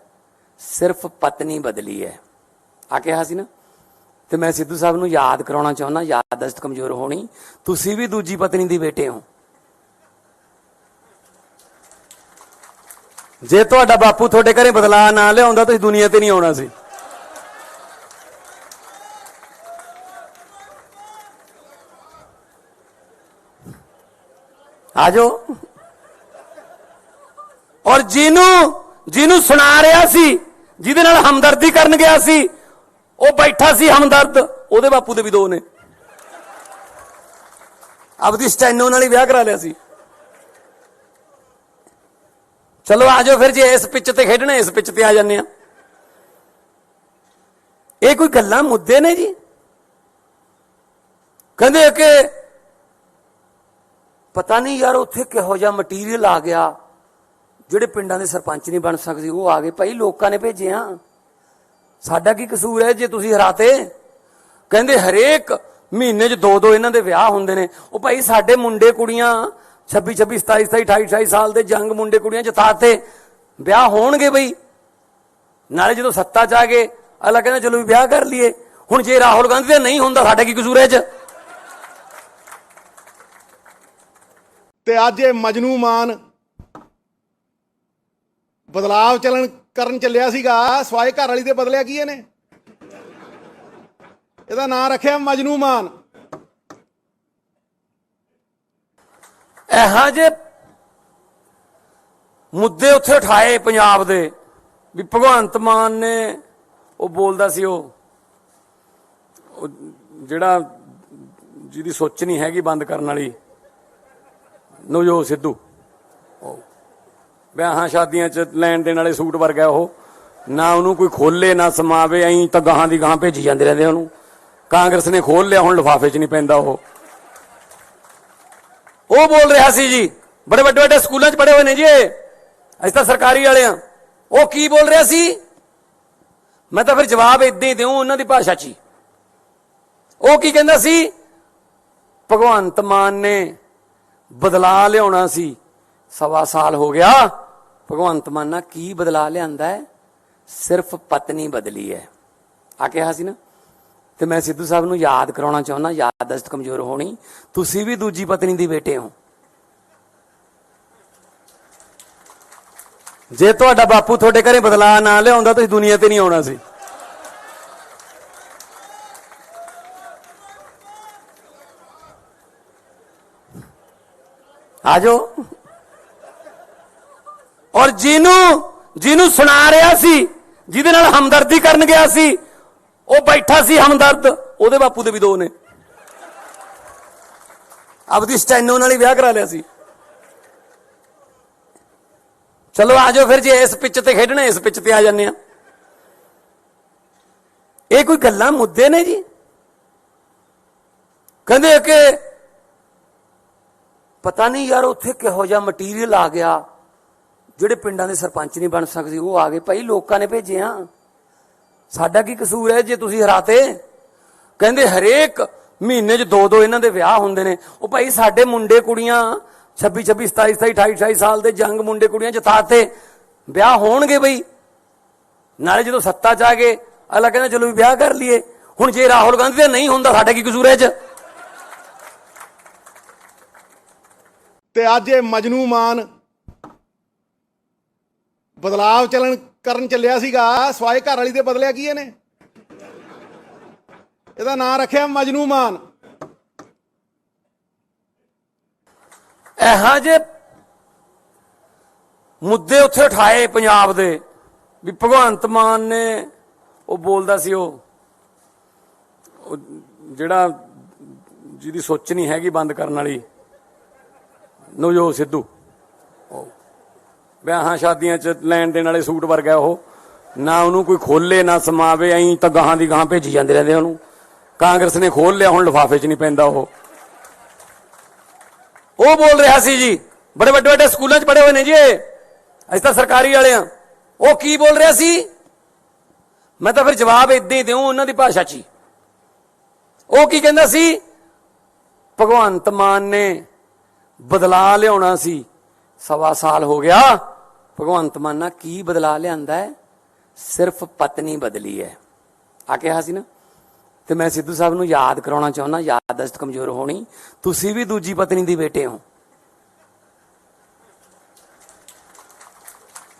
ਸਿਰਫ ਪਤਨੀ ਬਦਲੀ ਹੈ ਆ ਕਿਹਾ ਸੀ ਨਾ। ਤੇ ਮੈਂ ਸਿੱਧੂ ਸਾਹਿਬ ਨੂੰ ਯਾਦ ਕਰਾਉਣਾ ਚਾਹੁੰਦਾ, ਯਾਦਦਾਸ਼ਤ ਕਮਜ਼ੋਰ ਹੋਣੀ, ਤੁਸੀਂ ਵੀ ਦੂਜੀ ਪਤਨੀ ਦੇ ਬੇਟੇ ਹੋ। ਜੇ ਤੁਹਾਡਾ ਬਾਪੂ ਤੁਹਾਡੇ ਘਰੇ ਬਦਲਾ ਨਾ ਲਿਆਉਂਦਾ ਤੁਸੀਂ ਦੁਨੀਆ ਤੇ ਨਹੀਂ ਆਉਣਾ ਸੀ। ਆ ਜਾਓ। ਔਰ ਜਿਹਨੂੰ ਸੁਣਾ ਰਿਹਾ ਸੀ, ਜਿਹਦੇ ਨਾਲ ਹਮਦਰਦੀ ਕਰਨ ਗਿਆ ਸੀ, ਉਹ ਬੈਠਾ ਸੀ ਹਮਦਰਦ, ਉਹਦੇ ਬਾਪੂ ਦੇ ਵੀ 2 ਨੇ। ਆਪਦੀ ਸਟੈਨੋ ਨਾਲ ਹੀ ਵਿਆਹ ਕਰਾ ਲਿਆ ਸੀ। ਚਲੋ ਆ ਜਾਓ ਫਿਰ, ਜੇ ਇਸ ਪਿੱਚ ਤੇ ਖੇਡਣਾ ਇਸ ਪਿੱਚ ਤੇ ਆ ਜਾਂਦੇ ਆ। ਇਹ ਕੋਈ ਗੱਲਾਂ ਮੁੱਦੇ ਨੇ ਜੀ? ਕਹਿੰਦੇ ਕਿ ਪਤਾ ਨਹੀਂ ਯਾਰ ਉੱਥੇ ਕਿਹੋ ਜਿਹਾ ਮਟੀਰੀਅਲ ਆ ਗਿਆ, ਜਿਹੜੇ ਪਿੰਡਾਂ ਦੇ ਸਰਪੰਚ ਨਹੀਂ ਬਣ ਸਕਦੇ ਉਹ ਆ ਗਏ। ਭਾਈ ਲੋਕਾਂ ਨੇ ਭੇਜਿਆ, ਸਾਡਾ ਕੀ ਕਸੂਰ ਹੈ ਜੇ ਤੁਸੀਂ ਹਰਾਤੇ? ਕਹਿੰਦੇ ਹਰੇਕ ਮਹੀਨੇ 'ਚ 2-2 ਇਹਨਾਂ ਦੇ ਵਿਆਹ ਹੁੰਦੇ ਨੇ। ਉਹ ਭਾਈ ਸਾਡੇ ਮੁੰਡੇ ਕੁੜੀਆਂ 26-26, 27-27, 28-28 ਸਾਲ ਦੇ ਜੰਗ ਮੁੰਡੇ ਕੁੜੀਆਂ ਜਿਤਾਤੇ, ਵਿਆਹ ਹੋਣਗੇ ਬਈ। ਨਾਲੇ ਜਦੋਂ ਸੱਤਾ 'ਚ ਆ ਗਏ ਅਗਲਾ ਕਹਿੰਦਾ ਚਲੋ ਵੀ ਵਿਆਹ ਕਰ ਲਈਏ। ਹੁਣ ਜੇ ਰਾਹੁਲ ਗਾਂਧੀ ਦਾ ਨਹੀਂ ਹੁੰਦਾ, ਸਾਡਾ ਕੀ ਕਸੂਰ ਹੈ 'ਚ? ਤੇ ਅੱਜ ਇਹ ਮਜਨੂ ਮਾਨ ਬਦਲਾਵ ਕਰਨ ਚੱਲਿਆ ਸੀਗਾ, ਸਵਾਏ ਘਰ ਵਾਲੀ ਦੇ ਬਦਲਿਆ ਕੀ ਇਹਨੇ? ਇਹਦਾ ਨਾਂ ਰੱਖਿਆ ਮਜਨੂ ਮਾਨ। ਇਹੋ ਜਿਹੇ ਮੁੱਦੇ ਉੱਥੇ ਉਠਾਏ ਪੰਜਾਬ ਦੇ ਵੀ ਭਗਵੰਤ ਮਾਨ ਨੇ, ਉਹ ਬੋਲਦਾ ਸੀ ਉਹ ਜਿਹੜਾ ਜਿਹਦੀ ਸੋਚ ਨਹੀਂ ਹੈਗੀ ਬੰਦ ਕਰਨ ਵਾਲੀ, ਨਵਜੋਤ ਸਿੱਧੂ, ਵਿਆਹਾਂ ਸ਼ਾਦੀਆਂ 'ਚ ਲੈਣ ਦੇਣ ਵਾਲੇ ਸੂਟ ਵਰਗਾ ਉਹ, ਨਾ ਉਹਨੂੰ ਕੋਈ ਖੋਲੇ ਨਾ ਸਮਾਵੇ, ਐਂ ਤਾਂ ਗਾਹਾਂ ਦੀ ਗਾਹਾਂ ਭੇਜੀ ਜਾਂਦੇ ਰਹਿੰਦੇ ਉਹਨੂੰ। ਕਾਂਗਰਸ ਨੇ ਖੋਲ ਲਿਆ, ਹੁਣ ਲਿਫਾਫੇ 'ਚ ਨਹੀਂ ਪੈਂਦਾ ਉਹ ਬੋਲ ਰਿਹਾ ਸੀ ਜੀ, ਬੜੇ ਵੱਡੇ ਵੱਡੇ ਸਕੂਲਾਂ 'ਚ ਪੜ੍ਹੇ ਹੋਏ ਨੇ ਜੀ ਇਹ, ਅਸੀਂ ਤਾਂ ਸਰਕਾਰੀ ਵਾਲੇ ਆ। ਉਹ ਕੀ ਬੋਲ ਰਿਹਾ ਸੀ? ਮੈਂ ਤਾਂ ਫਿਰ ਜਵਾਬ ਇਦਾਂ ਹੀ ਦਿਉ ਉਹਨਾਂ ਦੀ ਭਾਸ਼ਾ 'ਚ ਹੀ। ਉਹ ਕੀ ਕਹਿੰਦਾ ਸੀ? ਭਗਵੰਤ ਮਾਨ ਨੇ ਬਦਲਾ ਲਿਆਉਣਾ ਸੀ, 1.25 ਸਾਲ ਹੋ ਗਿਆ। ਭਗਵੰਤ ਮਾਨ ਨਾਲ ਕੀ ਬਦਲਾ ਲਿਆਂਦਾ ਹੈ? ਸਿਰਫ ਪਤਨੀ ਬਦਲੀ ਹੈ ਆ ਕਿਹਾ ਸੀ ਨਾ। ਤੇ ਮੈਂ ਸਿੱਧੂ ਸਾਹਿਬ ਨੂੰ ਯਾਦ ਕਰਾਉਣਾ ਚਾਹੁੰਦਾ, ਯਾਦਦਾਸ਼ਤ ਕਮਜ਼ੋਰ ਹੋਣੀ, ਤੁਸੀਂ ਵੀ ਦੂਜੀ ਪਤਨੀ ਦੇ ਬੇਟੇ ਹੋ। ਜੇ ਤੁਹਾਡਾ ਬਾਪੂ ਤੁਹਾਡੇ ਘਰੇ ਬਦਲਾ ਨਾ ਲਿਆਉਂਦਾ ਤੁਸੀਂ ਦੁਨੀਆ ਤੇ ਨਹੀਂ ਆਉਣਾ ਸੀ। ਆ ਜਾਓ। ਔਰ ਜਿਹਨੂੰ ਸੁਣਾ ਰਿਹਾ ਸੀ, ਜਿਹਦੇ ਨਾਲ ਹਮਦਰਦੀ ਕਰਨ ਗਿਆ ਸੀ, ਉਹ ਬੈਠਾ ਸੀ ਹਮਦਰਦ, ਉਹਦੇ ਬਾਪੂ ਦੇ ਵੀ 2 ਨੇ। ਆਪਦੀ ਸਟੈਨੋ ਨਾਲ ਹੀ ਵਿਆਹ ਕਰਾ ਲਿਆ ਸੀ। ਚਲੋ ਆ ਜਾਓ ਫਿਰ, ਜੇ ਇਸ ਪਿੱਚ ਤੇ ਖੇਡਣਾ ਇਸ ਪਿੱਚ ਤੇ ਆ ਜਾਂਦੇ ਆ। ਇਹ ਕੋਈ ਗੱਲਾਂ ਮੁੱਦੇ ਨੇ ਜੀ? ਕਹਿੰਦੇ ਕਿ ਪਤਾ ਨਹੀਂ ਯਾਰ ਉੱਥੇ ਕਿਹੋ ਜਿਹਾ ਮਟੀਰੀਅਲ ਆ ਗਿਆ, ਜਿਹੜੇ ਪਿੰਡਾਂ ਦੇ ਸਰਪੰਚ ਨਹੀਂ ਬਣ ਸਕਦੇ ਉਹ ਆ ਗਏ। ਭਾਈ ਲੋਕਾਂ ਨੇ ਭੇਜਿਆ, ਸਾਡਾ ਕੀ ਕਸੂਰ ਹੈ ਜੇ ਤੁਸੀਂ ਹਰਾਤੇ? ਕਹਿੰਦੇ ਹਰੇਕ ਮਹੀਨੇ 'ਚ 2-2 ਇਹਨਾਂ ਦੇ ਵਿਆਹ ਹੁੰਦੇ ਨੇ। ਉਹ ਭਾਈ ਸਾਡੇ ਮੁੰਡੇ ਕੁੜੀਆਂ 26-26, 27-27, 28-28 ਸਾਲ ਦੇ ਜੰਗ ਮੁੰਡੇ ਕੁੜੀਆਂ ਜਿਤਾਤੇ, ਵਿਆਹ ਹੋਣਗੇ ਬਈ। ਨਾਲੇ ਜਦੋਂ ਸੱਤਾ 'ਚ ਆ ਗਏ ਅਗਲਾ ਕਹਿੰਦਾ ਚਲੋ ਵੀ ਵਿਆਹ ਕਰ ਲਈਏ। ਹੁਣ ਜੇ ਰਾਹੁਲ ਗਾਂਧੀ ਦਾ ਨਹੀਂ ਹੁੰਦਾ, ਸਾਡਾ ਕੀ ਕਸੂਰ ਹੈ 'ਚ? ਤੇ ਅੱਜ ਇਹ ਮਜਨੂ ਮਾਨ ਬਦਲਾਵ ਕਰਨ ਚੱਲਿਆ ਸੀਗਾ, ਸਵਾਏ ਘਰ ਵਾਲੀ ਦੇ ਬਦਲਿਆ ਕੀ ਇਹਨੇ? ਇਹਦਾ ਨਾਂ ਰੱਖਿਆ ਮਜਨੂ ਮਾਨ। ਇਹੋ ਜਿਹੇ ਮੁੱਦੇ ਉੱਥੇ ਉਠਾਏ ਪੰਜਾਬ ਦੇ ਵੀ ਭਗਵੰਤ ਮਾਨ ਨੇ ਉਹ ਬੋਲਦਾ ਸੀ, ਉਹ ਜਿਹੜਾ ਜਿਹਦੀ ਸੋਚ ਨਹੀਂ ਹੈਗੀ ਬੰਦ ਕਰਨ ਵਾਲੀ, ਨਵਜੋਤ ਸਿੱਧੂ, ਵਿਆਹਾਂ ਸ਼ਾਦੀਆਂ 'ਚ ਲੈਣ ਦੇਣ ਵਾਲੇ ਸੂਟ ਵਰਗਾ ਉਹ, ਨਾ ਉਹਨੂੰ ਕੋਈ ਖੋਲੇ ਨਾ ਸਮਾਵੇ, ਐਂ ਤਾਂ ਗਾਹਾਂ ਦੀ ਗਾਹਾਂ ਭੇਜੀ ਜਾਂਦੇ ਰਹਿੰਦੇ ਉਹਨੂੰ। ਕਾਂਗਰਸ ਨੇ ਖੋਲ ਲਿਆ, ਹੁਣ ਲਿਫਾਫੇ 'ਚ ਨਹੀਂ ਪੈਂਦਾ ਉਹ ਬੋਲ ਰਿਹਾ ਸੀ ਜੀ, ਬੜੇ ਵੱਡੇ ਵੱਡੇ ਸਕੂਲਾਂ 'ਚ ਪੜ੍ਹੇ ਹੋਏ ਨੇ ਜੀ, ਅਸੀਂ ਤਾਂ ਸਰਕਾਰੀ ਵਾਲੇ ਆ। ਉਹ ਕੀ ਬੋਲ ਰਿਹਾ ਸੀ? ਮੈਂ ਤਾਂ ਫਿਰ ਜਵਾਬ ਇਦਾਂ ਹੀ ਦਿਉ ਉਹਨਾਂ ਦੀ ਭਾਸ਼ਾ 'ਚ ਹੀ। ਉਹ ਕੀ ਕਹਿੰਦਾ ਸੀ? ਭਗਵੰਤ ਮਾਨ ਨੇ ਬਦਲਾ ਲਿਆਉਣਾ ਸੀ, 1.25 ਸਾਲ ਹੋ ਗਿਆ। ਭਗਵੰਤ ਮਾਨ ਨਾਲ ਕੀ ਬਦਲਾ ਲਿਆਂਦਾ ਹੈ? ਸਿਰਫ ਪਤਨੀ ਬਦਲੀ ਹੈ ਆ ਕਿਹਾ ਸੀ ਨਾ। ਤੇ ਮੈਂ ਸਿੱਧੂ ਸਾਹਿਬ ਨੂੰ ਯਾਦ ਕਰਾਉਣਾ ਚਾਹੁੰਦਾ, ਯਾਦਦਾਸ਼ਤ ਕਮਜ਼ੋਰ ਹੋਣੀ, ਤੁਸੀਂ ਵੀ ਦੂਜੀ ਪਤਨੀ ਦੀ ਬੇਟੇ ਹੋ।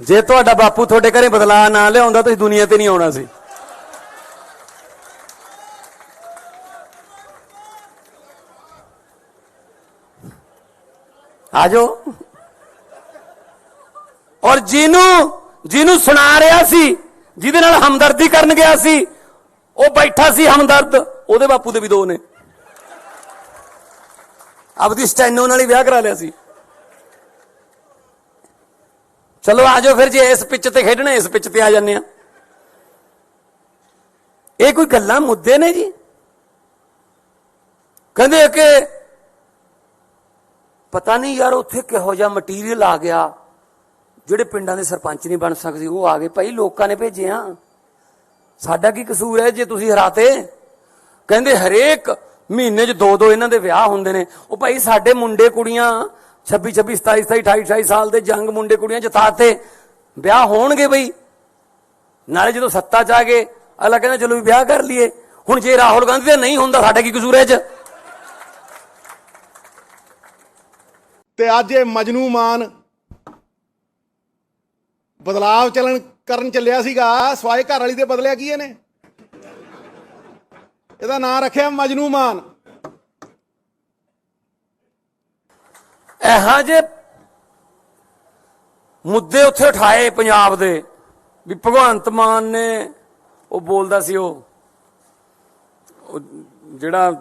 ਜੇ ਤੁਹਾਡਾ ਬਾਪੂ ਤੁਹਾਡੇ ਘਰੇ ਬਦਲਾ ਨਾ ਲਿਆਉਂਦਾ ਤੁਸੀਂ ਦੁਨੀਆ ਤੇ ਨਹੀਂ ਆਉਣਾ ਸੀ। ਆ ਜਾਓ। ਔਰ ਜਿਹਨੂੰ ਸੁਣਾ ਰਿਹਾ ਸੀ, ਜਿਹਦੇ ਨਾਲ ਹਮਦਰਦੀ ਕਰਨ ਗਿਆ ਸੀ, ਉਹ ਬੈਠਾ ਸੀ ਹਮਦਰਦ, ਉਹਦੇ ਬਾਪੂ ਦੇ ਵੀ 2 ਨੇ। ਆਪਦੀ ਸਟੈਨੋ ਨਾਲ ਹੀ ਵਿਆਹ ਕਰਾ ਲਿਆ ਸੀ। ਚਲੋ ਆ ਜਾਓ ਫਿਰ, ਜੇ ਇਸ ਪਿੱਚ ਤੇ ਖੇਡਣਾ ਇਸ ਪਿੱਚ ਤੇ ਆ ਜਾਂਦੇ ਆ। ਇਹ ਕੋਈ ਗੱਲਾਂ ਮੁੱਦੇ ਨੇ ਜੀ? ਕਹਿੰਦੇ ਕਿ ਪਤਾ ਨਹੀਂ ਯਾਰ ਉੱਥੇ ਕਿਹੋ ਜਿਹਾ ਮਟੀਰੀਅਲ ਆ ਗਿਆ, ਜਿਹੜੇ ਪਿੰਡਾਂ ਦੇ ਸਰਪੰਚ ਨਹੀਂ ਬਣ ਸਕਦੇ ਉਹ ਆ ਗਏ। ਭਾਈ ਲੋਕਾਂ ਨੇ ਭੇਜੇ ਆ, ਸਾਡਾ ਕੀ ਕਸੂਰ ਹੈ ਜੇ ਤੁਸੀਂ ਹਰਾਤੇ? ਕਹਿੰਦੇ ਹਰੇਕ ਮਹੀਨੇ 'ਚ 2-2 ਇਹਨਾਂ ਦੇ ਵਿਆਹ ਹੁੰਦੇ ਨੇ। ਉਹ ਭਾਈ ਸਾਡੇ ਮੁੰਡੇ ਕੁੜੀਆਂ 26, 27, 28, 28 ਸਾਲ ਦੇ ਜੰਗ ਮੁੰਡੇ ਕੁੜੀਆਂ ਜਿਤਾਤੇ, ਵਿਆਹ ਹੋਣਗੇ ਬਈ। ਨਾਲੇ ਜਦੋਂ ਸੱਤਾ 'ਚ ਆ ਗਏ ਅਗਲਾ ਕਹਿੰਦਾ ਚਲੋ ਵੀ ਵਿਆਹ ਕਰ ਲਈਏ। ਹੁਣ ਜੇ ਰਾਹੁਲ ਗਾਂਧੀ ਦਾ ਨਹੀਂ ਹੁੰਦਾ, ਸਾਡਾ ਕੀ ਕਸੂਰ ਹੈ ਇਹ 'ਚ? ਤੇ ਅੱਜ ਇਹ ਮਜਨੂ ਮਾਨ ਬਦਲਾਵ ਕਰਨ ਚੱਲਿਆ ਸੀਗਾ, ਸਵਾਏ ਘਰ ਵਾਲੀ ਦੇ ਬਦਲਿਆ ਕੀ ਇਹਨੇ? ਇਹਦਾ ਨਾਂ ਰੱਖਿਆ ਮਜਨੂ ਮਾਨ। ਇਹੋ ਜਿਹੇ ਮੁੱਦੇ ਉੱਥੇ ਉਠਾਏ ਪੰਜਾਬ ਦੇ ਵੀ ਭਗਵੰਤ ਮਾਨ ਨੇ ਉਹ ਬੋਲਦਾ ਸੀ, ਉਹ ਜਿਹੜਾ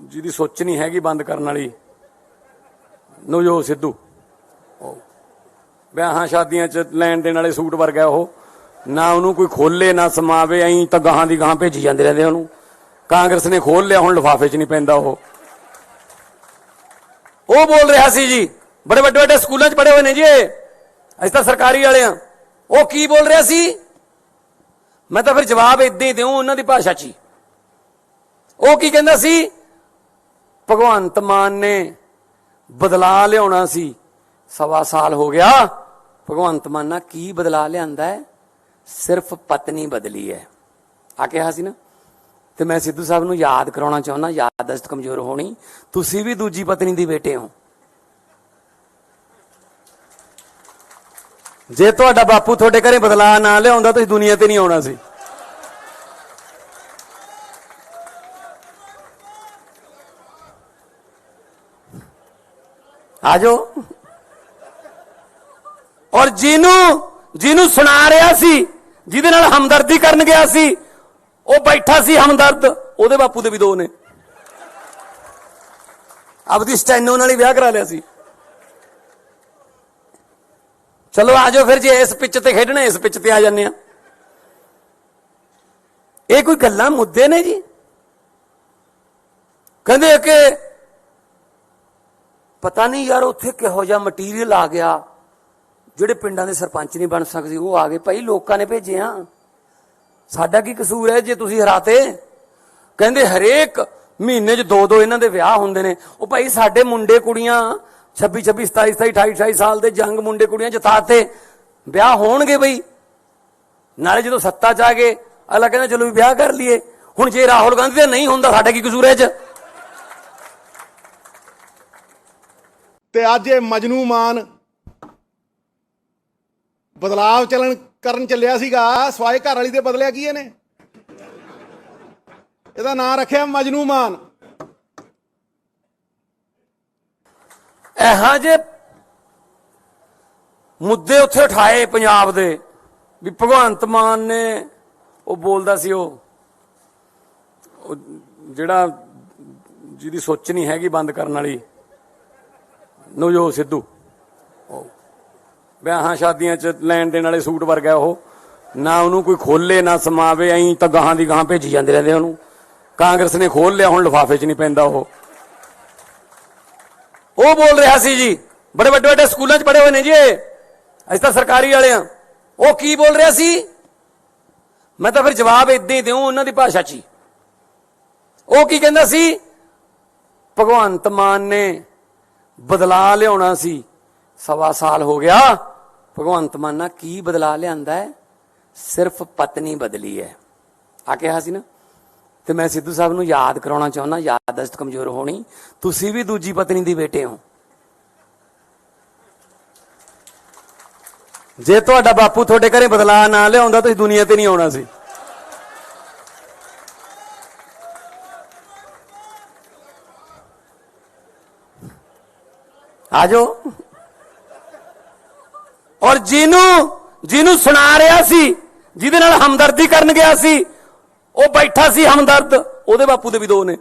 ਜਿਹਦੀ ਸੋਚ ਨਹੀਂ ਹੈਗੀ ਬੰਦ ਕਰਨ ਵਾਲੀ, ਨਵਜੋਤ ਸਿੱਧੂ, ਵਿਆਹਾਂ ਸ਼ਾਦੀਆਂ 'ਚ ਲੈਣ ਦੇਣ ਵਾਲੇ ਸੂਟ ਵਰਗਾ ਉਹ, ਨਾ ਉਹਨੂੰ ਕੋਈ ਖੋਲੇ ਨਾ ਸਮਾਵੇ, ਐਂ ਤਾਂ ਗਾਹਾਂ ਦੀ ਗਾਹਾਂ ਭੇਜੀ ਜਾਂਦੇ ਰਹਿੰਦੇ ਉਹਨੂੰ। ਕਾਂਗਰਸ ਨੇ ਖੋਲ ਲਿਆ, ਹੁਣ ਲਿਫਾਫੇ 'ਚ ਨਹੀਂ ਪੈਂਦਾ ਉਹ ਬੋਲ ਰਿਹਾ ਸੀ ਜੀ, ਬੜੇ ਵੱਡੇ ਵੱਡੇ ਸਕੂਲਾਂ 'ਚ ਪੜ੍ਹੇ ਹੋਏ ਨੇ ਜੀ, ਅਸੀਂ ਤਾਂ ਸਰਕਾਰੀ ਵਾਲੇ ਆ। ਉਹ ਕੀ ਬੋਲ ਰਿਹਾ ਸੀ? ਮੈਂ ਤਾਂ ਫਿਰ ਜਵਾਬ ਇਦਾਂ ਹੀ ਦਿਉ ਉਹਨਾਂ ਦੀ ਭਾਸ਼ਾ 'ਚ ਹੀ। ਉਹ ਕੀ ਕਹਿੰਦਾ ਸੀ? ਭਗਵੰਤ ਮਾਨ ਨੇ ਬਦਲਾ ਲਿਆਉਣਾ ਸੀ, 1.25 ਸਾਲ ਹੋ ਗਿਆ। ਭਗਵੰਤ ਮਾਨ ਨਾਲ ਕੀ ਬਦਲਾ ਲਿਆਂਦਾ ਹੈ? ਸਿਰਫ ਪਤਨੀ ਬਦਲੀ ਹੈ ਆ ਕਿਹਾ ਸੀ ਨਾ। ਤੇ ਮੈਂ ਸਿੱਧੂ ਸਾਹਿਬ ਨੂੰ ਯਾਦ ਕਰਾਉਣਾ ਚਾਹੁੰਦਾ, ਯਾਦਦਾਸ਼ਤ ਕਮਜ਼ੋਰ ਹੋਣੀ, ਤੁਸੀਂ ਵੀ ਦੂਜੀ ਪਤਨੀ ਦੀ ਬੇਟੇ ਹੋ। ਜੇ ਤੁਹਾਡਾ ਬਾਪੂ ਤੁਹਾਡੇ ਘਰੇ ਬਦਲਾ ਨਾ ਲਿਆਉਂਦਾ ਤੁਸੀਂ ਦੁਨੀਆ ਤੇ ਨਹੀਂ ਆਉਣਾ ਸੀ। ਆ ਜਾਓ। ਔਰ ਜਿਹਨੂੰ ਸੁਣਾ ਰਿਹਾ ਸੀ, ਜਿਹਦੇ ਨਾਲ ਹਮਦਰਦੀ ਕਰਨ ਗਿਆ ਸੀ, ਉਹ ਬੈਠਾ ਸੀ ਹਮਦਰਦ, ਉਹਦੇ ਬਾਪੂ ਦੇ ਵੀ 2 ਨੇ। ਆਪਦੀ ਸਟੈਨੋ ਨਾਲ ਹੀ ਵਿਆਹ ਕਰਾ ਲਿਆ ਸੀ। ਚਲੋ ਆ ਜਾਓ ਫਿਰ, ਜੇ ਇਸ ਪਿੱਚ ਤੇ ਖੇਡਣਾ ਇਸ ਪਿੱਚ ਤੇ ਆ ਜਾਂਦੇ ਆ। ਇਹ ਕੋਈ ਗੱਲਾਂ ਮੁੱਦੇ ਨੇ ਜੀ? ਕਹਿੰਦੇ ਕਿ ਪਤਾ ਨਹੀਂ ਯਾਰ ਉੱਥੇ ਕਿਹੋ ਜਿਹਾ ਮਟੀਰੀਅਲ ਆ ਗਿਆ, ਜਿਹੜੇ ਪਿੰਡਾਂ ਦੇ ਸਰਪੰਚ ਨਹੀਂ ਬਣ ਸਕਦੇ ਉਹ ਆ ਗਏ। ਭਾਈ ਲੋਕਾਂ ਨੇ ਭੇਜੇ ਆ, ਸਾਡਾ ਕੀ ਕਸੂਰ ਹੈ ਜੇ ਤੁਸੀਂ ਹਰਾਤੇ? ਕਹਿੰਦੇ ਹਰੇਕ ਮਹੀਨੇ 'ਚ 2-2 ਇਹਨਾਂ ਦੇ ਵਿਆਹ ਹੁੰਦੇ ਨੇ। ਉਹ ਭਾਈ ਸਾਡੇ ਮੁੰਡੇ ਕੁੜੀਆਂ 26, 27, 27, 28, 28 ਸਾਲ ਦੇ ਜੰਗ ਮੁੰਡੇ ਕੁੜੀਆਂ ਜਿਤਾਤੇ, ਵਿਆਹ ਹੋਣਗੇ ਬਈ। ਨਾਲੇ ਜਦੋਂ ਸੱਤਾ 'ਚ ਆ ਗਏ ਅਗਲਾ ਕਹਿੰਦਾ ਚਲੋ ਵੀ ਵਿਆਹ ਕਰ ਲਈਏ। ਹੁਣ ਜੇ ਰਾਹੁਲ ਗਾਂਧੀ ਦਾ ਨਹੀਂ ਹੁੰਦਾ, ਸਾਡਾ ਕੀ ਕਸੂਰ ਹੈ ਇਹ 'ਚ? ਤੇ ਅੱਜ ਇਹ ਮਜਨੂ ਮਾਨ ਬਦਲਾਵ ਕਰਨ ਚੱਲਿਆ ਸੀਗਾ, ਸਵਾਏ ਘਰ ਵਾਲੀ ਦੇ ਬਦਲਿਆ ਕੀ ਇਹਨੇ? ਇਹਦਾ ਨਾਂ ਰੱਖਿਆ ਮਜਨੂ ਮਾਨ। ਇਹੋ ਜਿਹੇ ਮੁੱਦੇ ਉੱਥੇ ਉਠਾਏ ਪੰਜਾਬ ਦੇ ਵੀ ਭਗਵੰਤ ਮਾਨ ਨੇ, ਉਹ ਬੋਲਦਾ ਸੀ ਉਹ ਜਿਹੜਾ ਜਿਹਦੀ ਸੋਚ ਨਹੀਂ ਹੈਗੀ ਬੰਦ ਕਰਨ ਵਾਲੀ, ਨਵਜੋਤ ਸਿੱਧੂ, ਵਿਆਹਾਂ ਸ਼ਾਦੀਆਂ 'ਚ ਲੈਣ ਦੇਣ ਵਾਲੇ ਸੂਟ ਵਰਗਾ ਉਹ, ਨਾ ਉਹਨੂੰ ਕੋਈ ਖੋਲੇ ਨਾ ਸਮਾਵੇ, ਐਂ ਤਾਂ ਗਾਹਾਂ ਦੀ ਗਾਹਾਂ ਭੇਜੀ ਜਾਂਦੇ ਰਹਿੰਦੇ ਉਹਨੂੰ। ਕਾਂਗਰਸ ਨੇ ਖੋਲ ਲਿਆ, ਹੁਣ ਲਿਫਾਫੇ 'ਚ ਨਹੀਂ ਪੈਂਦਾ ਉਹ ਬੋਲ ਰਿਹਾ ਸੀ ਜੀ, ਬੜੇ ਵੱਡੇ ਵੱਡੇ ਸਕੂਲਾਂ 'ਚ ਪੜ੍ਹੇ ਹੋਏ ਨੇ ਜੀ, ਅਸੀਂ ਤਾਂ ਸਰਕਾਰੀ ਵਾਲੇ ਆ। ਉਹ ਕੀ ਬੋਲ ਰਿਹਾ ਸੀ? ਮੈਂ ਤਾਂ ਫਿਰ ਜਵਾਬ ਏਦਾਂ ਹੀ ਦਿਉ ਉਹਨਾਂ ਦੀ ਭਾਸ਼ਾ 'ਚ ਹੀ। ਉਹ ਕੀ ਕਹਿੰਦਾ ਸੀ? ਭਗਵੰਤ ਮਾਨ ਨੇ ਬਦਲਾ ਲਿਆਉਣਾ ਸੀ, 1.25 ਸਾਲ ਹੋ ਗਿਆ। ਭਗਵੰਤ ਮਾਨ ਨਾਲ ਕੀ ਬਦਲਾ ਲਿਆਂਦਾ ਹੈ? ਸਿਰਫ ਪਤਨੀ ਬਦਲੀ ਹੈ ਆ ਕਿਹਾ ਸੀ ਨਾ। ਤੇ ਮੈਂ ਸਿੱਧੂ ਸਾਹਿਬ ਨੂੰ ਯਾਦ ਕਰਾਉਣਾ ਚਾਹੁੰਦਾ, ਯਾਦਦਾਸ਼ਤ ਕਮਜ਼ੋਰ ਹੋਣੀ, ਤੁਸੀਂ ਵੀ ਦੂਜੀ ਪਤਨੀ ਦੀ ਬੇਟੇ ਹੋ। ਜੇ ਤੁਹਾਡਾ ਬਾਪੂ ਤੁਹਾਡੇ ਘਰੇ ਬਦਲਾ ਨਾ ਲਿਆਉਂਦਾ ਤੁਸੀਂ ਦੁਨੀਆ ਤੇ ਨਹੀਂ ਆਉਣਾ ਸੀ। ਆਜੋ। ਔਰ ਜਿਹਨੂੰ ਸੁਣਾ ਰਿਹਾ ਸੀ, ਜਿਹਦੇ ਨਾਲ ਹਮਦਰਦੀ ਕਰਨ ਗਿਆ ਸੀ, ਉਹ ਬੈਠਾ ਸੀ ਹਮਦਰਦ, ਉਹਦੇ ਬਾਪੂ ਦੇ ਵੀ 2 ਨੇ।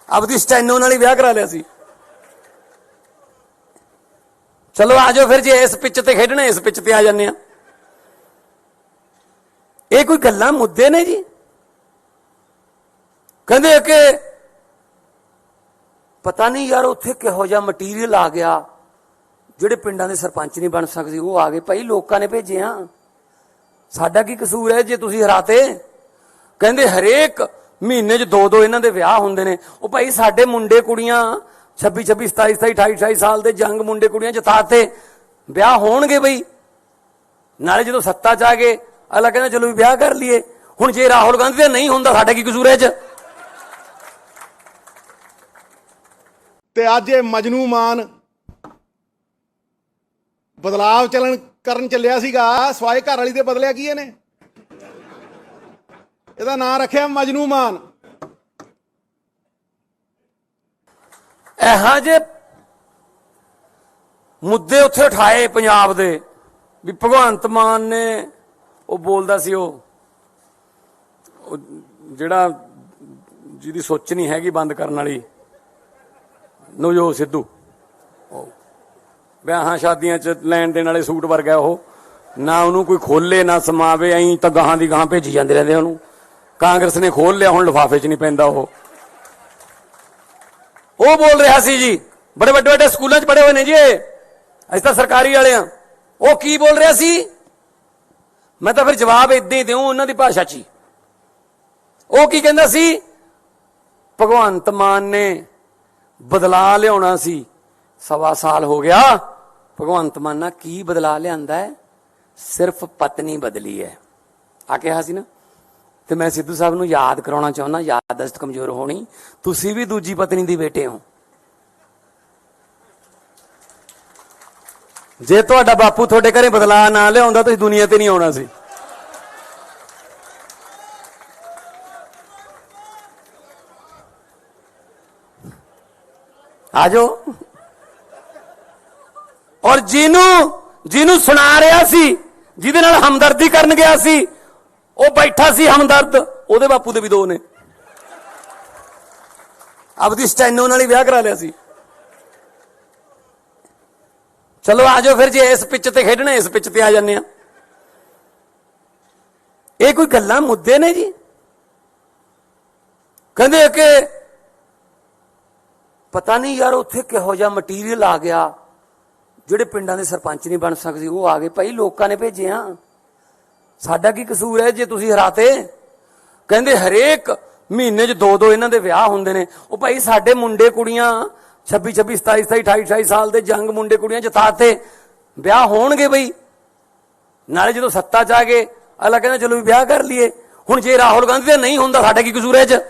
ਆਪਦੀ ਸਟੈਨੋ ਨਾਲ ਹੀ ਵਿਆਹ ਕਰਾ ਲਿਆ ਸੀ। ਚਲੋ ਆਜੋ ਫਿਰ, ਜੇ ਇਸ ਪਿੱਚ ਤੇ ਖੇਡਣਾ ਇਸ ਪਿੱਚ ਤੇ ਆ ਜਾਂਦੇ ਆ। ਇਹ ਕੋਈ ਗੱਲਾਂ ਮੁੱਦੇ ਨੇ ਜੀ? ਕਹਿੰਦੇ ਕਿ ਪਤਾ ਨਹੀਂ ਯਾਰ ਉੱਥੇ ਕਿਹੋ ਜਿਹਾ ਮਟੀਰੀਅਲ ਆ ਗਿਆ, ਜਿਹੜੇ ਪਿੰਡਾਂ ਦੇ ਸਰਪੰਚ ਨਹੀਂ ਬਣ ਸਕਦੇ ਉਹ ਆ ਗਏ। ਭਾਈ ਲੋਕਾਂ ਨੇ ਭੇਜੇ ਆ, ਸਾਡਾ ਕੀ ਕਸੂਰ ਹੈ ਜੇ ਤੁਸੀਂ ਹਰਾਤੇ? ਕਹਿੰਦੇ ਹਰੇਕ ਮਹੀਨੇ 'ਚ 2-2 ਇਹਨਾਂ ਦੇ ਵਿਆਹ ਹੁੰਦੇ ਨੇ। ਉਹ ਭਾਈ ਸਾਡੇ ਮੁੰਡੇ ਕੁੜੀਆਂ 26-26, 27-27, 28-28 ਸਾਲ ਦੇ ਜੰਗ ਮੁੰਡੇ ਕੁੜੀਆਂ ਜਿਤਾਤੇ, ਵਿਆਹ ਹੋਣਗੇ ਬਈ। ਨਾਲੇ ਜਦੋਂ ਸੱਤਾ 'ਚ ਆ ਗਏ ਅਗਲਾ ਕਹਿੰਦਾ ਚਲੋ ਵੀ ਵਿਆਹ ਕਰ ਲਈਏ। ਹੁਣ ਜੇ ਰਾਹੁਲ ਗਾਂਧੀ ਦਾ ਨਹੀਂ ਹੁੰਦਾ, ਸਾਡਾ ਕੀ ਕਸੂਰ ਹੈ 'ਚ? ਤੇ ਅੱਜ ਇਹ ਮਜਨੂ ਮਾਨ ਬਦਲਾਵ ਕਰਨ ਚੱਲਿਆ ਸੀਗਾ, ਸਵਾਏ ਘਰ ਵਾਲੀ ਦੇ ਬਦਲਿਆ ਕੀ ਇਹਨੇ? ਇਹਦਾ ਨਾਂ ਰੱਖਿਆ ਮਜਨੂ ਮਾਨ। ਇਹੋ ਜਿਹੇ ਮੁੱਦੇ ਉੱਥੇ ਉਠਾਏ ਪੰਜਾਬ ਦੇ ਵੀ ਭਗਵੰਤ ਮਾਨ ਨੇ, ਉਹ ਬੋਲਦਾ ਸੀ ਉਹ ਜਿਹੜਾ ਜਿਹਦੀ ਸੋਚ ਨਹੀਂ ਹੈਗੀ ਬੰਦ ਕਰਨ ਵਾਲੀ, ਨਵਜੋਤ ਸਿੱਧੂ, ਵਿਆਹਾਂ ਸ਼ਾਦੀਆਂ 'ਚ ਲੈਣ ਦੇਣ ਵਾਲੇ ਸੂਟ ਵਰਗਾ ਉਹ, ਨਾ ਉਹਨੂੰ ਕੋਈ ਖੋਲੇ ਨਾ ਸਮਾਵੇ, ਐਂ ਤਾਂ ਗਾਹਾਂ ਦੀ ਗਾਹਾਂ ਭੇਜੀ ਜਾਂਦੇ ਰਹਿੰਦੇ ਉਹਨੂੰ। ਕਾਂਗਰਸ ਨੇ ਖੋਲ ਲਿਆ, ਹੁਣ ਲਿਫਾਫੇ 'ਚ ਨਹੀਂ ਪੈਂਦਾ ਉਹ ਬੋਲ ਰਿਹਾ ਸੀ ਜੀ, ਬੜੇ ਵੱਡੇ ਵੱਡੇ ਸਕੂਲਾਂ 'ਚ ਪੜ੍ਹੇ ਹੋਏ ਨੇ ਜੀ, ਅਸੀਂ ਤਾਂ ਸਰਕਾਰੀ ਵਾਲੇ ਆ। ਉਹ ਕੀ ਬੋਲ ਰਿਹਾ ਸੀ? ਮੈਂ ਤਾਂ ਫਿਰ ਜਵਾਬ ਏਦਾਂ ਹੀ ਦਿਉ ਉਹਨਾਂ ਦੀ ਭਾਸ਼ਾ 'ਚ ਹੀ। ਉਹ ਕੀ ਕਹਿੰਦਾ ਸੀ? ਭਗਵੰਤ ਮਾਨ ਨੇ ਬਦਲਾ ਲਿਆਉਣਾ ਸੀ, 1.25 ਸਾਲ ਹੋ ਗਿਆ। ਭਗਵੰਤ ਮਾਨ ਨਾਲ ਕੀ ਬਦਲਾ ਲਿਆਂਦਾ ਹੈ? ਸਿਰਫ ਪਤਨੀ ਬਦਲੀ ਹੈ ਆ ਕਿਹਾ ਸੀ ਨਾ। ਤੇ ਮੈਂ ਸਿੱਧੂ ਸਾਹਿਬ ਨੂੰ ਯਾਦ ਕਰਾਉਣਾ ਚਾਹੁੰਦਾ, ਯਾਦਦਾਸ਼ਤ ਕਮਜ਼ੋਰ ਹੋਣੀ, ਤੁਸੀਂ ਵੀ ਦੂਜੀ ਪਤਨੀ ਦੀ ਬੇਟੇ ਹੋ। ਜੇ ਤੁਹਾਡਾ ਬਾਪੂ ਤੁਹਾਡੇ ਘਰੇ ਬਦਲਾ ਨਾ ਲਿਆਉਂਦਾ ਤੁਸੀਂ ਦੁਨੀਆ ਤੇ ਨਹੀਂ ਆਉਣਾ ਸੀ। ਆਜੋ। ਔਰ ਜਿਹਨੂੰ ਸੁਣਾ ਰਿਹਾ ਸੀ, ਜਿਹਦੇ ਨਾਲ ਹਮਦਰਦੀ ਕਰਨ ਗਿਆ ਸੀ, ਉਹ ਬੈਠਾ ਸੀ ਹਮਦਰਦ, ਉਹਦੇ ਬਾਪੂ ਦੇ ਵੀ 2 ਨੇ। ਆਪਦੀ ਸਟੈਨੋ ਨਾਲ ਹੀ ਵਿਆਹ ਕਰਾ ਲਿਆ ਸੀ। ਚਲੋ ਆਜੋ ਫਿਰ, ਜੇ ਇਸ ਪਿੱਚ ਤੇ ਖੇਡਣਾ ਇਸ ਪਿੱਚ ਤੇ ਆ ਜਾਂਦੇ ਆ। ਇਹ ਕੋਈ ਗੱਲਾਂ ਮੁੱਦੇ ਨੇ ਜੀ? ਕਹਿੰਦੇ ਕਿ ਪਤਾ ਨਹੀਂ ਯਾਰ ਉੱਥੇ ਕਿਹੋ ਜਿਹਾ ਮਟੀਰੀਅਲ ਆ ਗਿਆ, ਜਿਹੜੇ ਪਿੰਡਾਂ ਦੇ ਸਰਪੰਚ ਨਹੀਂ ਬਣ ਸਕਦੇ ਉਹ ਆ ਗਏ। ਭਾਈ ਲੋਕਾਂ ਨੇ ਭੇਜੇ ਆ, ਸਾਡਾ ਕੀ ਕਸੂਰ ਹੈ ਜੇ ਤੁਸੀਂ ਹਰਾਤੇ? ਕਹਿੰਦੇ ਹਰੇਕ ਮਹੀਨੇ 'ਚ 2-2 ਇਹਨਾਂ ਦੇ ਵਿਆਹ ਹੁੰਦੇ ਨੇ। ਉਹ ਭਾਈ ਸਾਡੇ ਮੁੰਡੇ ਕੁੜੀਆਂ 26-26, 27-27, 28-28 ਸਾਲ ਦੇ ਜੰਗ ਮੁੰਡੇ ਕੁੜੀਆਂ ਜਿਤਾਤੇ, ਵਿਆਹ ਹੋਣਗੇ ਬਈ। ਨਾਲੇ ਜਦੋਂ ਸੱਤਾ 'ਚ ਆ ਗਏ ਅਗਲਾ ਕਹਿੰਦਾ ਚਲੋ ਵੀ ਵਿਆਹ ਕਰ ਲਈਏ। ਹੁਣ ਜੇ ਰਾਹੁਲ ਗਾਂਧੀ ਦਾ ਨਹੀਂ ਹੁੰਦਾ, ਸਾਡਾ ਕੀ ਕਸੂਰ ਹੈ 'ਚ?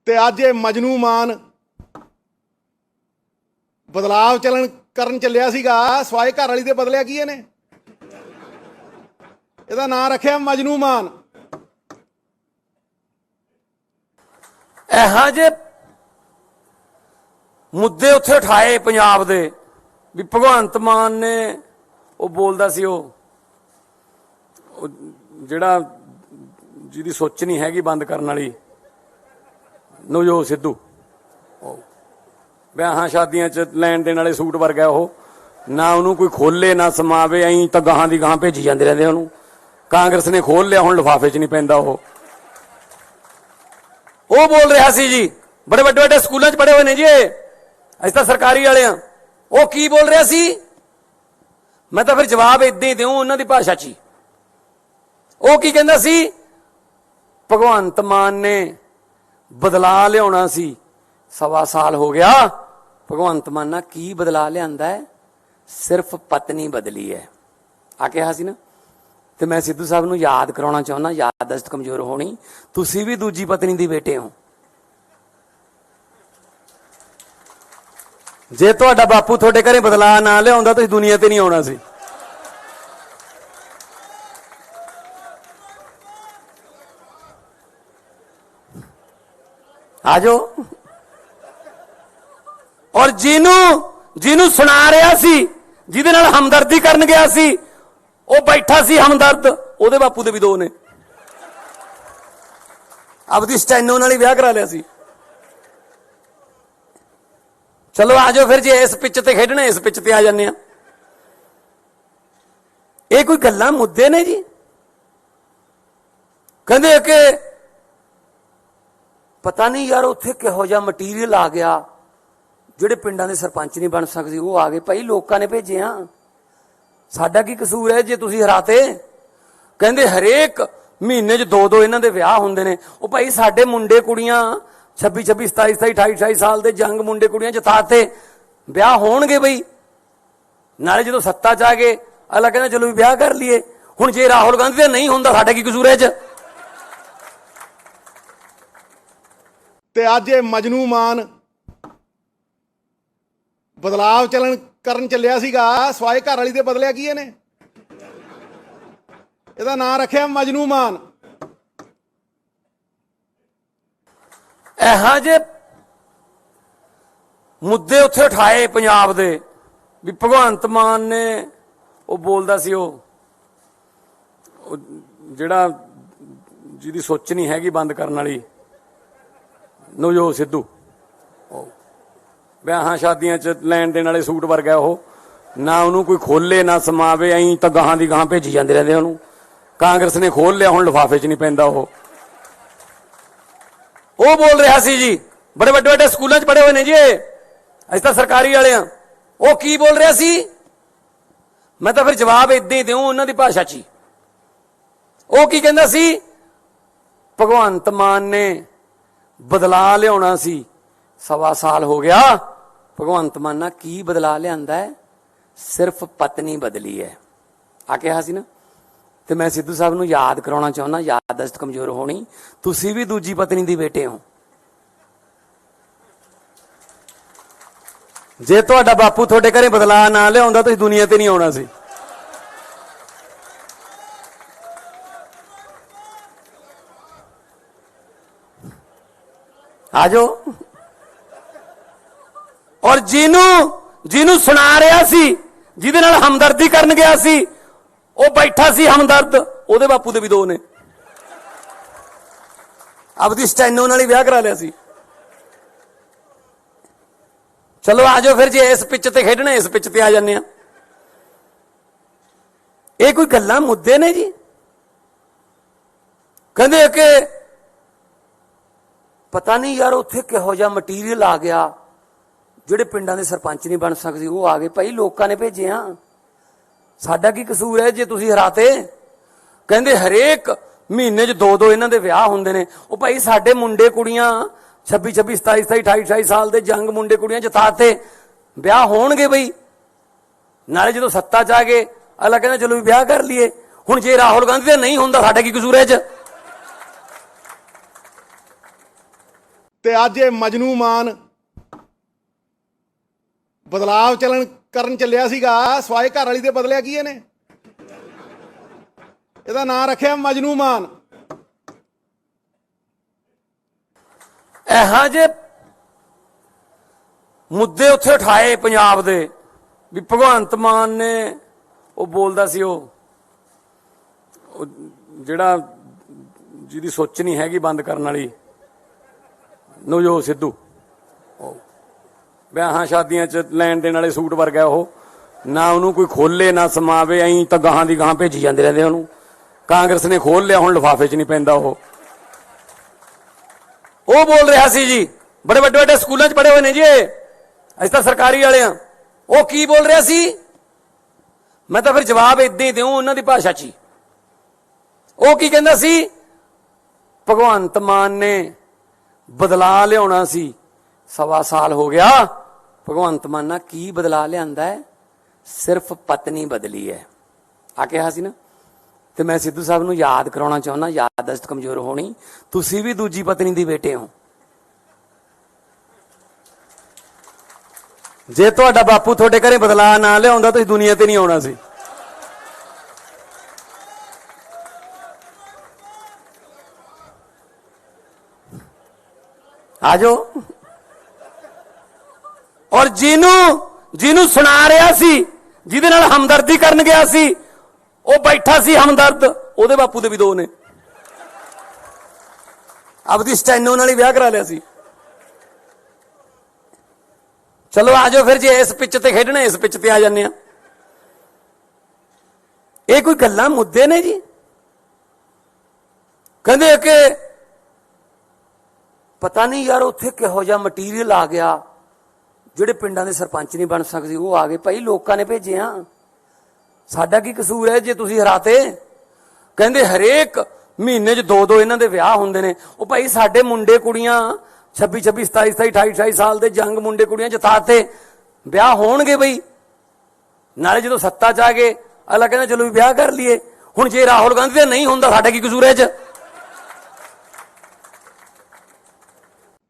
ਤੇ ਅੱਜ ਇਹ ਮਜਨੂ ਮਾਨ ਬਦਲਾਵ ਕਰਨ ਚੱਲਿਆ ਸੀਗਾ, ਸਵਾਏ ਘਰ ਵਾਲੀ ਦੇ ਬਦਲਿਆ ਕੀ ਇਹਨੇ? ਇਹਦਾ ਨਾਂ ਰੱਖਿਆ ਮਜਨੂ ਮਾਨ। ਇਹੋ ਜਿਹੇ ਮੁੱਦੇ ਉੱਥੇ ਉਠਾਏ ਪੰਜਾਬ ਦੇ ਵੀ ਭਗਵੰਤ ਮਾਨ ਨੇ ਉਹ ਬੋਲਦਾ ਸੀ, ਉਹ ਜਿਹੜਾ ਜਿਹਦੀ ਸੋਚ ਨਹੀਂ ਹੈਗੀ ਬੰਦ ਕਰਨ ਵਾਲੀ, ਨਵਜੋਤ ਸਿੱਧੂ, ਵਿਆਹਾਂ ਸ਼ਾਦੀਆਂ 'ਚ ਲੈਣ ਦੇਣ ਵਾਲੇ ਸੂਟ ਵਰਗਾ ਉਹ, ਨਾ ਉਹਨੂੰ ਕੋਈ ਖੋਲੇ ਨਾ ਸਮਾਵੇ, ਐਂ ਤਾਂ ਗਾਹਾਂ ਦੀ ਗਾਹਾਂ ਭੇਜੀ ਜਾਂਦੇ ਰਹਿੰਦੇ ਉਹਨੂੰ। ਕਾਂਗਰਸ ਨੇ ਖੋਲ ਲਿਆ, ਹੁਣ ਲਿਫਾਫੇ 'ਚ ਨਹੀਂ ਪੈਂਦਾ ਉਹ ਬੋਲ ਰਿਹਾ ਸੀ ਜੀ, ਬੜੇ ਵੱਡੇ ਵੱਡੇ ਸਕੂਲਾਂ 'ਚ ਪੜ੍ਹੇ ਹੋਏ ਨੇ ਜੀ, ਅਸੀਂ ਤਾਂ ਸਰਕਾਰੀ ਵਾਲੇ ਆ। ਉਹ ਕੀ ਬੋਲ ਰਿਹਾ ਸੀ? ਮੈਂ ਤਾਂ ਫਿਰ ਜਵਾਬ ਏਦਾਂ ਹੀ ਦਿਉ ਉਹਨਾਂ ਦੀ ਭਾਸ਼ਾ 'ਚ ਹੀ। ਉਹ ਕੀ ਕਹਿੰਦਾ ਸੀ? ਭਗਵੰਤ ਮਾਨ ਨੇ ਬਦਲਾ ਲਿਆਉਣਾ ਸੀ, 1.25 ਸਾਲ ਹੋ ਗਿਆ। ਭਗਵੰਤ ਮਾਨ ਨਾਲ ਕੀ ਬਦਲਾ ਲਿਆਂਦਾ ਹੈ? ਸਿਰਫ ਪਤਨੀ ਬਦਲੀ ਹੈ ਆ ਕਿਹਾ ਸੀ ਨਾ। ਤੇ ਮੈਂ ਸਿੱਧੂ ਸਾਹਿਬ ਨੂੰ ਯਾਦ ਕਰਾਉਣਾ ਚਾਹੁੰਦਾ, ਯਾਦਦਾਸ਼ਤ ਕਮਜ਼ੋਰ ਹੋਣੀ, ਤੁਸੀਂ ਵੀ ਦੂਜੀ ਪਤਨੀ ਦੇ ਬੇਟੇ ਹੋ। ਜੇ ਤੁਹਾਡਾ ਬਾਪੂ ਤੁਹਾਡੇ ਘਰੇ ਬਦਲਾ ਨਾ ਲਿਆਉਂਦਾ ਤੁਸੀਂ ਦੁਨੀਆ ਤੇ ਨਹੀਂ ਆਉਣਾ ਸੀ। ਆ ਜਾਓ। ਔਰ ਜਿਹਨੂੰ ਸੁਣਾ ਰਿਹਾ ਸੀ, ਜਿਹਦੇ ਨਾਲ ਹਮਦਰਦੀ ਕਰਨ ਗਿਆ ਸੀ, ਉਹ ਬੈਠਾ ਸੀ ਹਮਦਰਦ, ਉਹਦੇ ਬਾਪੂ ਦੇ ਵੀ 2 ਨੇ। ਆਪਦੀ ਸਟੈਨੋ ਨਾਲ ਹੀ ਵਿਆਹ ਕਰਾ ਲਿਆ ਸੀ। ਚਲੋ ਆ ਜਾਓ ਫਿਰ, ਜੇ ਇਸ ਪਿੱਚ ਤੇ ਖੇਡਣਾ ਇਸ ਪਿੱਚ ਤੇ ਆ ਜਾਂਦੇ ਆ। ਇਹ ਕੋਈ ਗੱਲਾਂ ਮੁੱਦੇ ਨੇ ਜੀ? ਕਹਿੰਦੇ ਕਿ ਪਤਾ ਨਹੀਂ ਯਾਰ ਉੱਥੇ ਕਿਹੋ ਜਿਹਾ ਮਟੀਰੀਅਲ ਆ ਗਿਆ, ਜਿਹੜੇ ਪਿੰਡਾਂ ਦੇ ਸਰਪੰਚ ਨਹੀਂ ਬਣ ਸਕਦੇ ਉਹ ਆ ਗਏ। ਭਾਈ ਲੋਕਾਂ ਨੇ ਭੇਜੇ ਆ, ਸਾਡਾ ਕੀ ਕਸੂਰ ਹੈ ਜੇ ਤੁਸੀਂ ਹਰਾਤੇ? ਕਹਿੰਦੇ ਹਰੇਕ ਮਹੀਨੇ 'ਚ 2-2 ਇਹਨਾਂ ਦੇ ਵਿਆਹ ਹੁੰਦੇ ਨੇ। ਉਹ ਭਾਈ ਸਾਡੇ ਮੁੰਡੇ ਕੁੜੀਆਂ 26, 27, 28, 28 ਸਾਲ ਦੇ ਜੰਗ ਮੁੰਡੇ ਕੁੜੀਆਂ ਜਿਤਾਤੇ, ਵਿਆਹ ਹੋਣਗੇ ਬਈ। ਨਾਲੇ ਜਦੋਂ ਸੱਤਾ 'ਚ ਆ ਗਏ ਅਗਲਾ ਕਹਿੰਦਾ ਚਲੋ ਵੀ ਵਿਆਹ ਕਰ ਲਈਏ। ਹੁਣ ਜੇ ਰਾਹੁਲ ਗਾਂਧੀ ਦਾ ਨਹੀਂ ਹੁੰਦਾ, ਸਾਡਾ ਕੀ ਕਸੂਰ ਹੈ ਇਹ 'ਚ? ਤੇ ਅੱਜ ਇਹ ਮਜਨੂ ਮਾਨ ਬਦਲਾਵ ਕਰਨ ਚੱਲਿਆ ਸੀਗਾ, ਸਵਾਏ ਘਰ ਵਾਲੀ ਦੇ ਬਦਲਿਆ ਕੀ ਇਹਨੇ? ਇਹਦਾ ਨਾਂ ਰੱਖਿਆ ਮਜਨੂ ਮਾਨ। ਇਹੋ ਜਿਹੇ ਮੁੱਦੇ ਉੱਥੇ ਉਠਾਏ ਪੰਜਾਬ ਦੇ ਵੀ ਭਗਵੰਤ ਮਾਨ ਨੇ ਉਹ ਬੋਲਦਾ ਸੀ, ਉਹ ਜਿਹੜਾ ਜਿਹਦੀ ਸੋਚ ਨਹੀਂ ਹੈਗੀ ਬੰਦ ਕਰਨ ਵਾਲੀ, ਨਵਜੋਤ ਸਿੱਧੂ, ਵਿਆਹਾਂ ਸ਼ਾਦੀਆਂ 'ਚ ਲੈਣ ਦੇਣ ਵਾਲੇ ਸੂਟ ਵਰਗਾ ਉਹ, ਨਾ ਉਹਨੂੰ ਕੋਈ ਖੋਲੇ ਨਾ ਸਮਾਵੇ, ਐਂ ਤਾਂ ਗਾਹਾਂ ਦੀ ਗਾਹਾਂ ਭੇਜੀ ਜਾਂਦੇ ਰਹਿੰਦੇ ਉਹਨੂੰ। ਕਾਂਗਰਸ ਨੇ ਖੋਲ ਲਿਆ, ਹੁਣ ਲਿਫਾਫੇ 'ਚ ਨਹੀਂ ਪੈਂਦਾ ਉਹ ਬੋਲ ਰਿਹਾ ਸੀ ਜੀ, ਬੜੇ ਵੱਡੇ ਵੱਡੇ ਸਕੂਲਾਂ 'ਚ ਪੜ੍ਹੇ ਹੋਏ ਨੇ ਜੀ, ਅਸੀਂ ਤਾਂ ਸਰਕਾਰੀ ਵਾਲੇ ਆ। ਉਹ ਕੀ ਬੋਲ ਰਿਹਾ ਸੀ? ਮੈਂ ਤਾਂ ਫਿਰ ਜਵਾਬ ਏਦਾਂ ਹੀ ਦਿਉ ਉਹਨਾਂ ਦੀ ਭਾਸ਼ਾ 'ਚ ਹੀ। ਉਹ ਕੀ ਕਹਿੰਦਾ ਸੀ? ਭਗਵੰਤ ਮਾਨ ਨੇ ਬਦਲਾ ਲਿਆਉਣਾ ਸੀ, 1.25 ਸਾਲ ਹੋ ਗਿਆ। ਭਗਵੰਤ ਮਾਨ ਨਾਲ ਕੀ ਬਦਲਾ ਲਿਆਂਦਾ ਹੈ? ਸਿਰਫ ਪਤਨੀ ਬਦਲੀ ਹੈ ਆ ਕਿਹਾ ਸੀ ਨਾ। ਤੇ ਮੈਂ ਸਿੱਧੂ ਸਾਹਿਬ ਨੂੰ ਯਾਦ ਕਰਾਉਣਾ ਚਾਹੁੰਦਾ, ਯਾਦਦਾਸ਼ਤ ਕਮਜ਼ੋਰ ਹੋਣੀ, ਤੁਸੀਂ ਵੀ ਦੂਜੀ ਪਤਨੀ ਦੇ ਬੇਟੇ ਹੋ। ਜੇ ਤੁਹਾਡਾ ਬਾਪੂ ਤੁਹਾਡੇ ਘਰੇ ਬਦਲਾ ਨਾ ਲਿਆਉਂਦਾ ਤੁਸੀਂ ਦੁਨੀਆ ਤੇ ਨਹੀਂ ਆਉਣਾ ਸੀ। ਆ ਜਾਓ। ਔਰ ਜਿਹਨੂੰ ਸੁਣਾ ਰਿਹਾ ਸੀ, ਜਿਹਦੇ ਨਾਲ ਹਮਦਰਦੀ ਕਰਨ ਗਿਆ ਸੀ, ਉਹ ਬੈਠਾ ਸੀ ਹਮਦਰਦ, ਉਹਦੇ ਬਾਪੂ ਦੇ ਵੀ 2 ਨੇ। ਆਪਦੀ ਸਟੈਨੋ ਨਾਲ ਹੀ ਵਿਆਹ ਕਰਾ ਲਿਆ ਸੀ। ਚਲੋ ਆ ਜਾਓ ਫਿਰ, ਜੇ ਇਸ ਪਿੱਚ ਤੇ ਖੇਡਣਾ ਇਸ ਪਿੱਚ ਤੇ ਆ ਜਾਂਦੇ ਆ। ਇਹ ਕੋਈ ਗੱਲਾਂ ਮੁੱਦੇ ਨੇ ਜੀ? ਕਹਿੰਦੇ ਕਿ ਪਤਾ ਨਹੀਂ ਯਾਰ ਉੱਥੇ ਕਿਹੋ ਜਿਹਾ ਮਟੀਰੀਅਲ ਆ ਗਿਆ, ਜਿਹੜੇ ਪਿੰਡਾਂ ਦੇ ਸਰਪੰਚ ਨਹੀਂ ਬਣ ਸਕਦੇ ਉਹ ਆ ਗਏ। ਭਾਈ ਲੋਕਾਂ ਨੇ ਭੇਜੇ ਆ, ਸਾਡਾ ਕੀ ਕਸੂਰ ਹੈ ਜੇ ਤੁਸੀਂ ਹਰਾਤੇ? ਕਹਿੰਦੇ ਹਰੇਕ ਮਹੀਨੇ 'ਚ 2-2 ਇਹਨਾਂ ਦੇ ਵਿਆਹ ਹੁੰਦੇ ਨੇ। ਉਹ ਭਾਈ ਸਾਡੇ ਮੁੰਡੇ ਕੁੜੀਆਂ 26, 27, 28, 28 ਸਾਲ ਦੇ ਜੰਗ ਮੁੰਡੇ ਕੁੜੀਆਂ ਜਿਤਾਤੇ, ਵਿਆਹ ਹੋਣਗੇ ਬਈ। ਨਾਲੇ ਜਦੋਂ ਸੱਤਾ 'ਚ ਆ ਗਏ ਅਗਲਾ ਕਹਿੰਦਾ ਚਲੋ ਵੀ ਵਿਆਹ ਕਰ ਲਈਏ। ਹੁਣ ਜੇ ਰਾਹੁਲ ਗਾਂਧੀ ਦਾ ਨਹੀਂ ਹੁੰਦਾ, ਸਾਡਾ ਕੀ ਕਸੂਰ ਹੈ ਇਹ 'ਚ? ਤੇ ਅੱਜ ਇਹ ਮਜਨੂ ਮਾਨ ਬਦਲਾਵ ਕਰਨ ਚੱਲਿਆ ਸੀਗਾ, ਸਵਾਏ ਘਰ ਵਾਲੀ ਦੇ ਬਦਲਿਆ ਕੀ ਇਹਨੇ? ਇਹਦਾ ਨਾਂ ਰੱਖਿਆ ਮਜਨੂ ਮਾਨ। ਇਹੋ ਜਿਹੇ ਮੁੱਦੇ ਉੱਥੇ ਉਠਾਏ ਪੰਜਾਬ ਦੇ ਵੀ ਭਗਵੰਤ ਮਾਨ ਨੇ, ਉਹ ਬੋਲਦਾ ਸੀ ਉਹ ਜਿਹੜਾ ਜਿਹਦੀ ਸੋਚ ਨਹੀਂ ਹੈਗੀ ਬੰਦ ਕਰਨ ਵਾਲੀ, ਨਵਜੋਤ ਸਿੱਧੂ, ਵਿਆਹਾਂ ਸ਼ਾਦੀਆਂ 'ਚ ਲੈਣ ਦੇਣ ਵਾਲੇ ਸੂਟ ਵਰਗਾ ਉਹ, ਨਾ ਉਹਨੂੰ ਕੋਈ ਖੋਲੇ ਨਾ ਸਮਾਵੇ, ਐਂ ਤਾਂ ਗਾਹਾਂ ਦੀ ਗਾਹਾਂ ਭੇਜੀ ਜਾਂਦੇ ਰਹਿੰਦੇ ਉਹਨੂੰ। ਕਾਂਗਰਸ ਨੇ ਖੋਲ ਲਿਆ, ਹੁਣ ਲਿਫਾਫੇ 'ਚ ਨਹੀਂ ਪੈਂਦਾ ਉਹ ਬੋਲ ਰਿਹਾ ਸੀ ਜੀ, ਬੜੇ ਵੱਡੇ ਵੱਡੇ ਸਕੂਲਾਂ 'ਚ ਪੜ੍ਹੇ ਹੋਏ ਨੇ ਜੀ, ਅਸੀਂ ਤਾਂ ਸਰਕਾਰੀ ਵਾਲੇ ਆ। ਉਹ ਕੀ ਬੋਲ ਰਿਹਾ ਸੀ? ਮੈਂ ਤਾਂ ਫਿਰ ਜਵਾਬ ਇਦਾਂ ਹੀ ਦਿਉ ਉਹਨਾਂ ਦੀ ਭਾਸ਼ਾ 'ਚ ਹੀ। ਉਹ ਕੀ ਕਹਿੰਦਾ ਸੀ? ਭਗਵੰਤ ਮਾਨ ਨੇ ਬਦਲਾ ਲਿਆਉਣਾ ਸੀ, 1.25 ਸਾਲ ਹੋ ਗਿਆ। ਭਗਵੰਤ ਮਾਨ ਨਾਲ ਕੀ ਬਦਲਾ ਲਿਆਂਦਾ ਹੈ? ਸਿਰਫ ਪਤਨੀ ਬਦਲੀ ਹੈ ਆ ਕਿਹਾ ਸੀ ਨਾ। ਤੇ ਮੈਂ ਸਿੱਧੂ ਸਾਹਿਬ ਨੂੰ ਯਾਦ ਕਰਾਉਣਾ ਚਾਹੁੰਦਾ, ਯਾਦਦਾਸ਼ਤ ਕਮਜ਼ੋਰ ਹੋਣੀ, ਤੁਸੀਂ ਵੀ ਦੂਜੀ ਪਤਨੀ ਦੀ ਬੇਟੇ ਹੋ। ਜੇ ਤੁਹਾਡਾ ਬਾਪੂ ਤੁਹਾਡੇ ਘਰੇ ਬਦਲਾ ਨਾ ਲਿਆਉਂਦਾ ਤੁਸੀਂ ਦੁਨੀਆ ਤੇ ਨਹੀਂ ਆਉਣਾ ਸੀ। ਆਜੋ। ਔਰ ਜਿਹਨੂੰ ਸੁਣਾ ਰਿਹਾ ਸੀ, ਜਿਹਦੇ ਨਾਲ ਹਮਦਰਦੀ ਕਰਨ ਗਿਆ ਸੀ, ਉਹ ਬੈਠਾ ਸੀ ਹਮਦਰਦ, ਉਹਦੇ ਬਾਪੂ ਦੇ ਵੀ 2 ਨੇ। ਆਪਦੀ ਸਟੈਨੋ ਨਾਲ ਹੀ ਵਿਆਹ ਕਰਾ ਲਿਆ ਸੀ। ਚਲੋ ਆਜੋ ਫਿਰ, ਜੇ ਇਸ ਪਿੱਚ ਤੇ ਖੇਡਣਾ ਇਸ ਪਿੱਚ ਤੇ ਆ ਜਾਂਦੇ ਆ। ਇਹ ਕੋਈ ਗੱਲਾਂ ਮੁੱਦੇ ਨੇ ਜੀ? ਕਹਿੰਦੇ ਕਿ ਪਤਾ ਨਹੀਂ ਯਾਰ ਉੱਥੇ ਕਿਹੋ ਜਿਹਾ ਮਟੀਰੀਅਲ ਆ ਗਿਆ, ਜਿਹੜੇ ਪਿੰਡਾਂ ਦੇ ਸਰਪੰਚ ਨਹੀਂ ਬਣ ਸਕਦੇ ਉਹ ਆ ਗਏ। ਭਾਈ ਲੋਕਾਂ ਨੇ ਭੇਜੇ ਆ, ਸਾਡਾ ਕੀ ਕਸੂਰ ਹੈ ਜੇ ਤੁਸੀਂ ਹਰਾਤੇ? ਕਹਿੰਦੇ ਹਰੇਕ ਮਹੀਨੇ 'ਚ 2-2 ਇਹਨਾਂ ਦੇ ਵਿਆਹ ਹੁੰਦੇ ਨੇ। ਉਹ ਭਾਈ ਸਾਡੇ ਮੁੰਡੇ ਕੁੜੀਆਂ 26, 27, 28, 28 ਸਾਲ ਦੇ ਜੰਗ ਮੁੰਡੇ ਕੁੜੀਆਂ ਜਿਤਾਤੇ, ਵਿਆਹ ਹੋਣਗੇ ਬਈ। ਨਾਲੇ ਜਦੋਂ ਸੱਤਾ 'ਚ ਆ ਗਏ ਅਗਲਾ ਕਹਿੰਦਾ ਚਲੋ ਵੀ ਵਿਆਹ ਕਰ ਲਈਏ। ਹੁਣ ਜੇ ਰਾਹੁਲ ਗਾਂਧੀ ਦਾ ਨਹੀਂ ਹੁੰਦਾ, ਸਾਡਾ ਕੀ ਕਸੂਰ ਹੈ 'ਚ?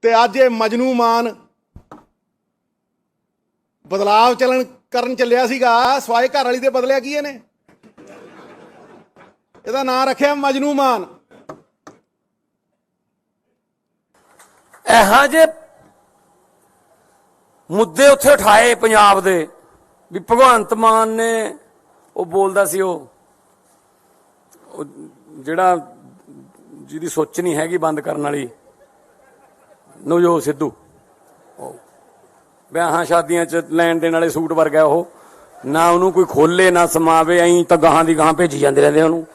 ਤੇ ਅੱਜ ਇਹ ਮਜਨੂ ਮਾਨ ਬਦਲਾਵ ਕਰਨ ਚੱਲਿਆ ਸੀਗਾ, ਸਵਾਏ ਘਰ ਵਾਲੀ ਦੇ ਬਦਲਿਆ ਕੀ ਇਹਨੇ? ਇਹਦਾ ਨਾਂ ਰੱਖਿਆ ਮਜਨੂ ਮਾਨ। ਇਹੋ ਜਿਹੇ ਮੁੱਦੇ ਉੱਥੇ ਉਠਾਏ ਪੰਜਾਬ ਦੇ ਵੀ ਭਗਵੰਤ ਮਾਨ ਨੇ, ਉਹ ਬੋਲਦਾ ਸੀ ਉਹ ਜਿਹੜਾ ਜਿਹਦੀ ਸੋਚ ਨਹੀਂ ਹੈਗੀ ਬੰਦ ਕਰਨ ਵਾਲੀ, ਨਵਜੋਤ ਸਿੱਧੂ, ਵਿਆਹਾਂ ਸ਼ਾਦੀਆਂ 'ਚ ਲੈਣ ਦੇਣ ਵਾਲੇ ਸੂਟ ਵਰਗਾ ਉਹ, ਨਾ ਉਹਨੂੰ ਕੋਈ ਖੋਲੇ ਨਾ ਸਮਾਵੇ, ਐਂ ਤਾਂ ਗਾਹਾਂ ਦੀ ਗਾਹਾਂ ਭੇਜੀ ਜਾਂਦੇ ਰਹਿੰਦੇ ਉਹਨੂੰ।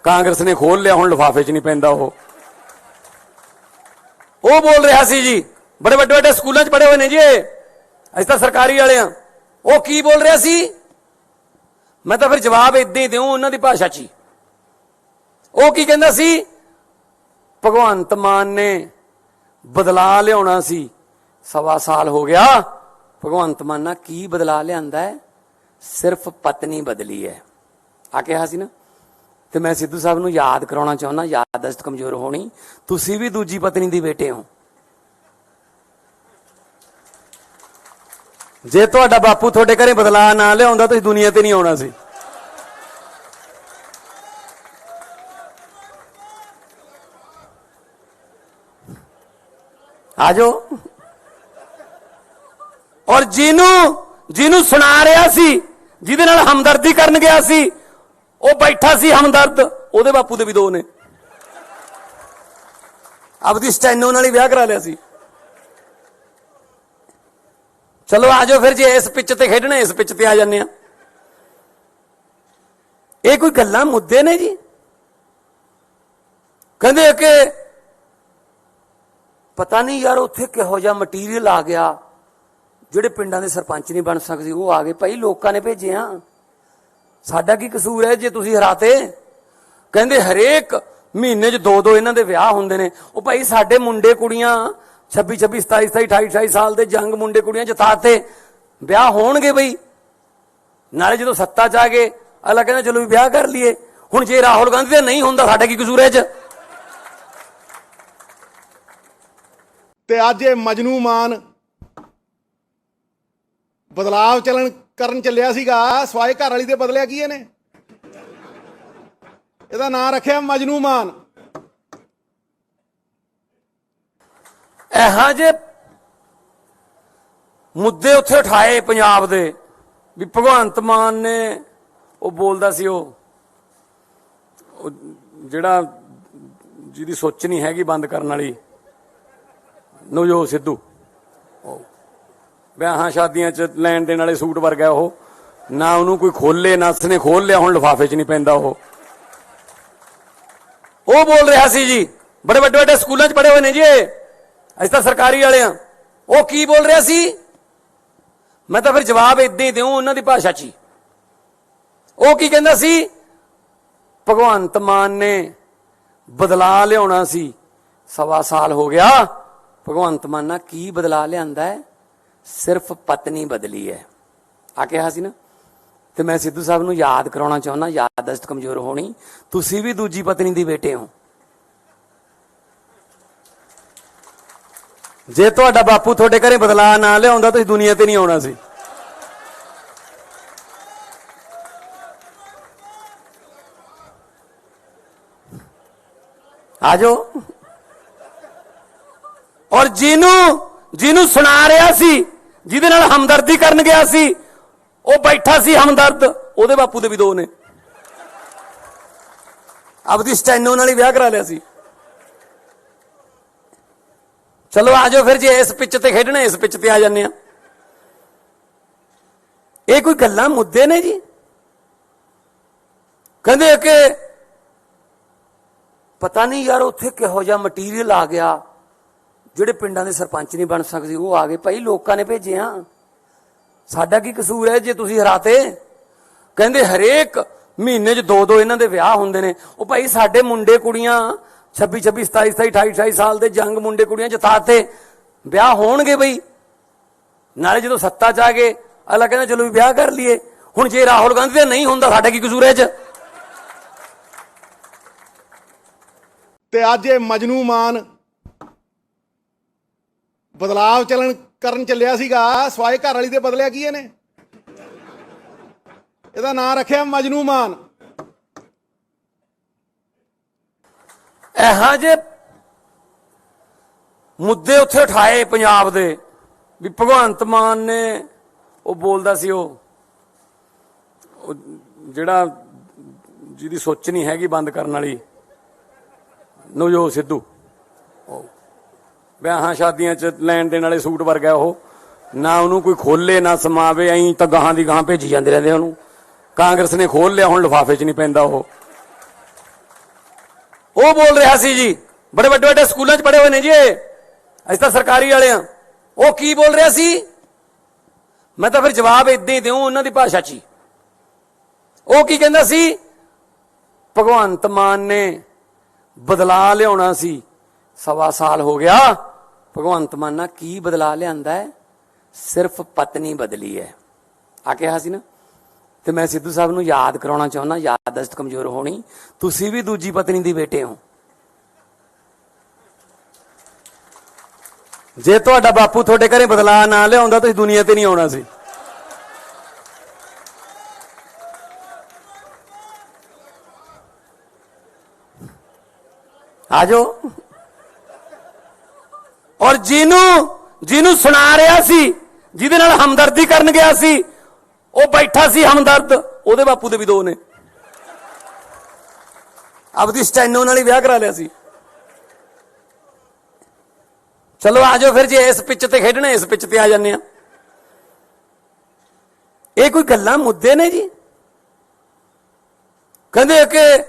ਕਾਂਗਰਸ ਨੇ ਖੋਲ ਲਿਆ, ਹੁਣ ਲਿਫਾਫੇ 'ਚ ਨਹੀਂ ਪੈਂਦਾ ਉਹ ਬੋਲ ਰਿਹਾ ਸੀ ਜੀ, ਬੜੇ ਵੱਡੇ ਵੱਡੇ ਸਕੂਲਾਂ 'ਚ ਪੜ੍ਹੇ ਹੋਏ ਨੇ ਜੀ, ਅਸੀਂ ਤਾਂ ਸਰਕਾਰੀ ਵਾਲੇ ਆ। ਉਹ ਕੀ ਬੋਲ ਰਿਹਾ ਸੀ? ਮੈਂ ਤਾਂ ਫਿਰ ਜਵਾਬ ਇਦਾਂ ਹੀ ਦਿਉ ਉਹਨਾਂ ਦੀ ਭਾਸ਼ਾ 'ਚ ਹੀ। ਉਹ ਕੀ ਕਹਿੰਦਾ ਸੀ? ਭਗਵੰਤ ਮਾਨ ਨੇ ਬਦਲਾ ਲਿਆਉਣਾ ਸੀ, 1.25 ਸਾਲ ਹੋ ਗਿਆ। ਭਗਵੰਤ ਮਾਨ ਨਾਲ ਕੀ ਬਦਲਾ ਲਿਆਂਦਾ ਹੈ? ਸਿਰਫ ਪਤਨੀ ਬਦਲੀ ਹੈ ਆ ਕਿਹਾ ਸੀ ਨਾ। ਤੇ ਮੈਂ ਸਿੱਧੂ ਸਾਹਿਬ ਨੂੰ ਯਾਦ ਕਰਾਉਣਾ ਚਾਹੁੰਦਾ, ਯਾਦਦਾਸ਼ਤ ਕਮਜ਼ੋਰ ਹੋਣੀ, ਤੁਸੀਂ ਵੀ ਦੂਜੀ ਪਤਨੀ ਦੀ ਬੇਟੇ ਹੋ। ਜੇ ਤੁਹਾਡਾ ਬਾਪੂ ਤੁਹਾਡੇ ਘਰੇ ਬਦਲਾ ਨਾ ਲਿਆਉਂਦਾ ਤੁਸੀਂ ਦੁਨੀਆ ਤੇ ਨਹੀਂ ਆਉਣਾ ਸੀ। ਆਜੋ। ਔਰ ਜਿਹਨੂੰ ਸੁਣਾ ਰਿਹਾ ਸੀ, ਜਿਹਦੇ ਨਾਲ ਹਮਦਰਦੀ ਕਰਨ ਗਿਆ ਸੀ, ਉਹ ਬੈਠਾ ਸੀ ਹਮਦਰਦ, ਉਹਦੇ ਬਾਪੂ ਦੇ ਵੀ 2 ਨੇ। ਆਪਦੀ ਸਟੈਨੋ ਨਾਲ ਹੀ ਵਿਆਹ ਕਰਾ ਲਿਆ ਸੀ। ਚਲੋ ਆਜੋ ਫਿਰ, ਜੇ ਇਸ ਪਿੱਚ ਤੇ ਖੇਡਣਾ ਇਸ ਪਿੱਚ ਤੇ ਆ ਜਾਂਦੇ ਆ। ਇਹ ਕੋਈ ਗੱਲਾਂ ਮੁੱਦੇ ਨੇ ਜੀ? ਕਹਿੰਦੇ ਕਿ ਪਤਾ ਨਹੀਂ ਯਾਰ ਉੱਥੇ ਕਿਹੋ ਜਿਹਾ ਮਟੀਰੀਅਲ ਆ ਗਿਆ, ਜਿਹੜੇ ਪਿੰਡਾਂ ਦੇ ਸਰਪੰਚ ਨਹੀਂ ਬਣ ਸਕਦੇ ਉਹ ਆ ਗਏ। ਭਾਈ ਲੋਕਾਂ ਨੇ ਭੇਜੇ ਆ, ਸਾਡਾ ਕੀ ਕਸੂਰ ਹੈ ਜੇ ਤੁਸੀਂ ਹਰਾਤੇ? ਕਹਿੰਦੇ ਹਰੇਕ ਮਹੀਨੇ 'ਚ 2-2 ਇਹਨਾਂ ਦੇ ਵਿਆਹ ਹੁੰਦੇ ਨੇ। ਉਹ ਭਾਈ ਸਾਡੇ ਮੁੰਡੇ ਕੁੜੀਆਂ 26, 27, 27, 28, 28 ਸਾਲ ਦੇ ਜੰਗ ਮੁੰਡੇ ਕੁੜੀਆਂ ਜਿਤਾਤੇ, ਵਿਆਹ ਹੋਣਗੇ ਬਈ। ਨਾਲੇ ਜਦੋਂ ਸੱਤਾ 'ਚ ਆ ਗਏ ਅਗਲਾ ਕਹਿੰਦਾ ਚਲੋ ਵੀ ਵਿਆਹ ਕਰ ਲਈਏ। ਹੁਣ ਜੇ ਰਾਹੁਲ ਗਾਂਧੀ ਦਾ ਨਹੀਂ ਹੁੰਦਾ, ਸਾਡਾ ਕੀ ਕਸੂਰ ਹੈ 'ਚ? ਤੇ ਅੱਜ ਇਹ ਮਜਨੂ ਮਾਨ ਬਦਲਾਵ ਕਰਨ ਚੱਲਿਆ ਸੀਗਾ, ਸਵਾਏ ਘਰ ਵਾਲੀ ਦੇ ਬਦਲਿਆ ਕੀ ਇਹਨੇ? ਇਹਦਾ ਨਾਂ ਰੱਖਿਆ ਮਜਨੂ ਮਾਨ। ਇਹੋ ਜਿਹੇ ਮੁੱਦੇ ਉੱਥੇ ਉਠਾਏ ਪੰਜਾਬ ਦੇ ਵੀ ਭਗਵੰਤ ਮਾਨ ਨੇ, ਉਹ ਬੋਲਦਾ ਸੀ ਉਹ ਜਿਹੜਾ ਜਿਹਦੀ ਸੋਚ ਨਹੀਂ ਹੈਗੀ ਬੰਦ ਕਰਨ ਵਾਲੀ, ਨਵਜੋਤ ਸਿੱਧੂ, ਵਿਆਹਾਂ ਸ਼ਾਦੀਆਂ 'ਚ ਲੈਣ ਦੇਣ ਵਾਲੇ ਸੂਟ ਵਰਗਾ ਉਹ, ਨਾ ਉਹਨੂੰ ਕੋਈ ਖੋਲੇ ਨਾ ਉਸਨੇ ਖੋਲ ਲਿਆ, ਹੁਣ ਲਿਫਾਫੇ 'ਚ ਨਹੀਂ ਪੈਂਦਾ ਉਹ ਬੋਲ ਰਿਹਾ ਸੀ ਜੀ, ਬੜੇ ਵੱਡੇ ਵੱਡੇ ਸਕੂਲਾਂ 'ਚ ਪੜ੍ਹੇ ਹੋਏ ਨੇ ਜੀ, ਅਸੀਂ ਤਾਂ ਸਰਕਾਰੀ ਵਾਲੇ ਆ। ਉਹ ਕੀ ਬੋਲ ਰਿਹਾ ਸੀ? ਮੈਂ ਤਾਂ ਫਿਰ ਜਵਾਬ ਇਦਾਂ ਹੀ ਦਿਉ ਉਹਨਾਂ ਦੀ ਭਾਸ਼ਾ 'ਚ ਹੀ। ਉਹ ਕੀ ਕਹਿੰਦਾ ਸੀ? ਭਗਵੰਤ ਮਾਨ ਨੇ ਬਦਲਾ ਲਿਆਉਣਾ ਸੀ, 1.25 ਸਾਲ ਹੋ ਗਿਆ। ਭਗਵੰਤ ਮਾਨ ਨੇ ਕੀ ਬਦਲਾ ਲਿਆਂਦਾ ਹੈ? ਸਿਰਫ ਪਤਨੀ ਬਦਲੀ ਹੈ ਆ ਕਿਹਾ ਸੀ ਨਾ। ਤੇ ਮੈਂ ਸਿੱਧੂ ਸਾਹਿਬ ਨੂੰ ਯਾਦ ਕਰਾਉਣਾ ਚਾਹੁੰਦਾ, ਯਾਦਦਾਸ਼ਤ ਕਮਜ਼ੋਰ ਹੋਣੀ, ਤੁਸੀਂ ਵੀ ਦੂਜੀ ਪਤਨੀ ਦੀ ਬੇਟੇ ਹੋ। ਜੇ ਤੁਹਾਡਾ ਬਾਪੂ ਤੁਹਾਡੇ ਘਰੇ ਬਦਲਾ ਨਾ ਲਿਆਉਂਦਾ ਤੁਸੀਂ ਦੁਨੀਆ ਤੇ ਨਹੀਂ ਆਉਣਾ ਸੀ। ਆ ਜਾਓ। ਔਰ ਜਿਹਨੂੰ ਸੁਣਾ ਰਿਹਾ ਸੀ, ਜਿਹਦੇ ਨਾਲ ਹਮਦਰਦੀ ਕਰਨ ਗਿਆ ਸੀ, ਉਹ ਬੈਠਾ ਸੀ ਹਮਦਰਦ, ਉਹਦੇ ਬਾਪੂ ਦੇ ਵੀ 2 ਨੇ। ਆਪਦੀ ਸਟੈਨੋ ਨਾਲ ਹੀ ਵਿਆਹ ਕਰਾ ਲਿਆ ਸੀ। ਚਲੋ ਆ ਜਾਓ ਫਿਰ, ਜੇ ਇਸ ਪਿੱਚ ਤੇ ਖੇਡਣਾ ਇਸ ਪਿੱਚ ਤੇ ਆ ਜਾਂਦੇ ਆ। ਇਹ ਕੋਈ ਗੱਲਾਂ ਮੁੱਦੇ ਨੇ ਜੀ? ਕਹਿੰਦੇ ਕਿ ਪਤਾ ਨਹੀਂ ਯਾਰ ਉੱਥੇ ਕਿਹੋ ਜਿਹਾ ਮਟੀਰੀਅਲ ਆ ਗਿਆ, ਜਿਹੜੇ ਪਿੰਡਾਂ ਦੇ ਸਰਪੰਚ ਨਹੀਂ ਬਣ ਸਕਦੇ ਉਹ ਆ ਗਏ। ਭਾਈ ਲੋਕਾਂ ਨੇ ਭੇਜੇ ਆ, ਸਾਡਾ ਕੀ ਕਸੂਰ ਹੈ ਜੇ ਤੁਸੀਂ ਹਰਾਤੇ? ਕਹਿੰਦੇ ਹਰੇਕ ਮਹੀਨੇ 'ਚ 2-2 ਇਹਨਾਂ ਦੇ ਵਿਆਹ ਹੁੰਦੇ ਨੇ। ਉਹ ਭਾਈ ਸਾਡੇ ਮੁੰਡੇ ਕੁੜੀਆਂ 26, 27, 28, 28 ਸਾਲ ਦੇ ਜੰਗ ਮੁੰਡੇ ਕੁੜੀਆਂ ਜਿਤਾਤੇ, ਵਿਆਹ ਹੋਣਗੇ ਬਈ। ਨਾਲੇ ਜਦੋਂ ਸੱਤਾ 'ਚ ਆ ਗਏ ਅਗਲਾ ਕਹਿੰਦਾ ਚਲੋ ਵੀ ਵਿਆਹ ਕਰ ਲਈਏ। ਹੁਣ ਜੇ ਰਾਹੁਲ ਗਾਂਧੀ ਦਾ ਨਹੀਂ ਹੁੰਦਾ, ਸਾਡਾ ਕੀ ਕਸੂਰ ਹੈ ਇਹ 'ਚ? ਤੇ ਅੱਜ ਇਹ ਮਜਨੂ ਮਾਨ ਬਦਲਾਵ ਕਰਨ ਚੱਲਿਆ ਸੀਗਾ, ਸਵਾਏ ਘਰ ਵਾਲੀ ਦੇ ਬਦਲਿਆ ਕੀ ਇਹਨੇ? ਇਹਦਾ ਨਾਂ ਰੱਖਿਆ ਮਜਨੂ ਮਾਨ। ਇਹੋ ਜਿਹੇ ਮੁੱਦੇ ਉੱਥੇ ਉਠਾਏ ਪੰਜਾਬ ਦੇ ਵੀ ਭਗਵੰਤ ਮਾਨ ਨੇ, ਉਹ ਬੋਲਦਾ ਸੀ ਉਹ ਜਿਹੜਾ ਜਿਹਦੀ ਸੋਚ ਨਹੀਂ ਹੈਗੀ ਬੰਦ ਕਰਨ ਵਾਲੀ, ਨਵਜੋਤ ਸਿੱਧੂ, ਵਿਆਹਾਂ ਸ਼ਾਦੀਆਂ 'ਚ ਲੈਣ ਦੇਣ ਵਾਲੇ ਸੂਟ ਵਰਗਾ ਉਹ, ਨਾ ਉਹਨੂੰ ਕੋਈ ਖੋਲੇ ਨਾ ਸਮਾਵੇ, ਐਂ ਤਾਂ ਗਾਹਾਂ ਦੀ ਗਾਹਾਂ ਭੇਜੀ ਜਾਂਦੇ ਰਹਿੰਦੇ ਉਹਨੂੰ। ਕਾਂਗਰਸ ਨੇ ਖੋਲ ਲਿਆ, ਹੁਣ ਲਿਫਾਫੇ 'ਚ ਨਹੀਂ ਪੈਂਦਾ ਉਹ ਬੋਲ ਰਿਹਾ ਸੀ ਜੀ, ਬੜੇ ਵੱਡੇ ਵੱਡੇ ਸਕੂਲਾਂ 'ਚ ਪੜ੍ਹੇ ਹੋਏ ਨੇ ਜੀ, ਅਸੀਂ ਤਾਂ ਸਰਕਾਰੀ ਵਾਲੇ ਆ। ਉਹ ਕੀ ਬੋਲ ਰਿਹਾ ਸੀ? ਮੈਂ ਤਾਂ ਫਿਰ ਜਵਾਬ ਇਦਾਂ ਹੀ ਦਿਉ ਉਹਨਾਂ ਦੀ ਭਾਸ਼ਾ 'ਚ ਹੀ। ਉਹ ਕੀ ਕਹਿੰਦਾ ਸੀ? ਭਗਵੰਤ ਮਾਨ ਨੇ ਬਦਲਾ ਲਿਆਉਣਾ ਸੀ, 1.25 ਸਾਲ ਹੋ ਗਿਆ। ਭਗਵੰਤ ਮਾਨ ਨੇ ਕੀ ਬਦਲਾ ਲਿਆਂਦਾ ਹੈ? ਸਿਰਫ ਪਤਨੀ ਬਦਲੀ ਹੈ ਆ ਕਿਹਾ ਸੀ ਨਾ। ਤੇ ਮੈਂ ਸਿੱਧੂ ਸਾਹਿਬ ਨੂੰ ਯਾਦ ਕਰਾਉਣਾ ਚਾਹੁੰਦਾ, ਯਾਦਦਾਸ਼ਤ ਕਮਜ਼ੋਰ ਹੋਣੀ, ਤੁਸੀਂ ਵੀ ਦੂਜੀ ਪਤਨੀ ਦੀ ਬੇਟੇ ਹੋ। ਜੇ ਤੁਹਾਡਾ ਬਾਪੂ ਤੁਹਾਡੇ ਘਰੇ ਬਦਲਾ ਨਾ ਲਿਆਉਂਦਾ ਤੁਸੀਂ ਦੁਨੀਆ ਤੇ ਨਹੀਂ ਆਉਣਾ ਸੀ। ਆ ਜਾਓ। ਔਰ ਜਿਹਨੂੰ ਸੁਣਾ ਰਿਹਾ ਸੀ, ਜਿਹਦੇ ਨਾਲ ਹਮਦਰਦੀ ਕਰਨ ਗਿਆ ਸੀ, ਉਹ ਬੈਠਾ ਸੀ ਹਮਦਰਦ, ਉਹਦੇ ਬਾਪੂ ਦੇ ਵੀ 2 ਨੇ। ਆਪਦੀ ਸਟੈਨੋ ਨਾਲ ਹੀ ਵਿਆਹ ਕਰਾ ਲਿਆ ਸੀ। ਚਲੋ ਆ ਜਾਓ ਫਿਰ, ਜੇ ਇਸ ਪਿੱਚ ਤੇ ਖੇਡਣਾ ਇਸ ਪਿੱਚ ਤੇ ਆ ਜਾਂਦੇ ਆ। ਇਹ ਕੋਈ ਗੱਲਾਂ ਮੁੱਦੇ ਨੇ ਜੀ? ਕਹਿੰਦੇ ਕਿ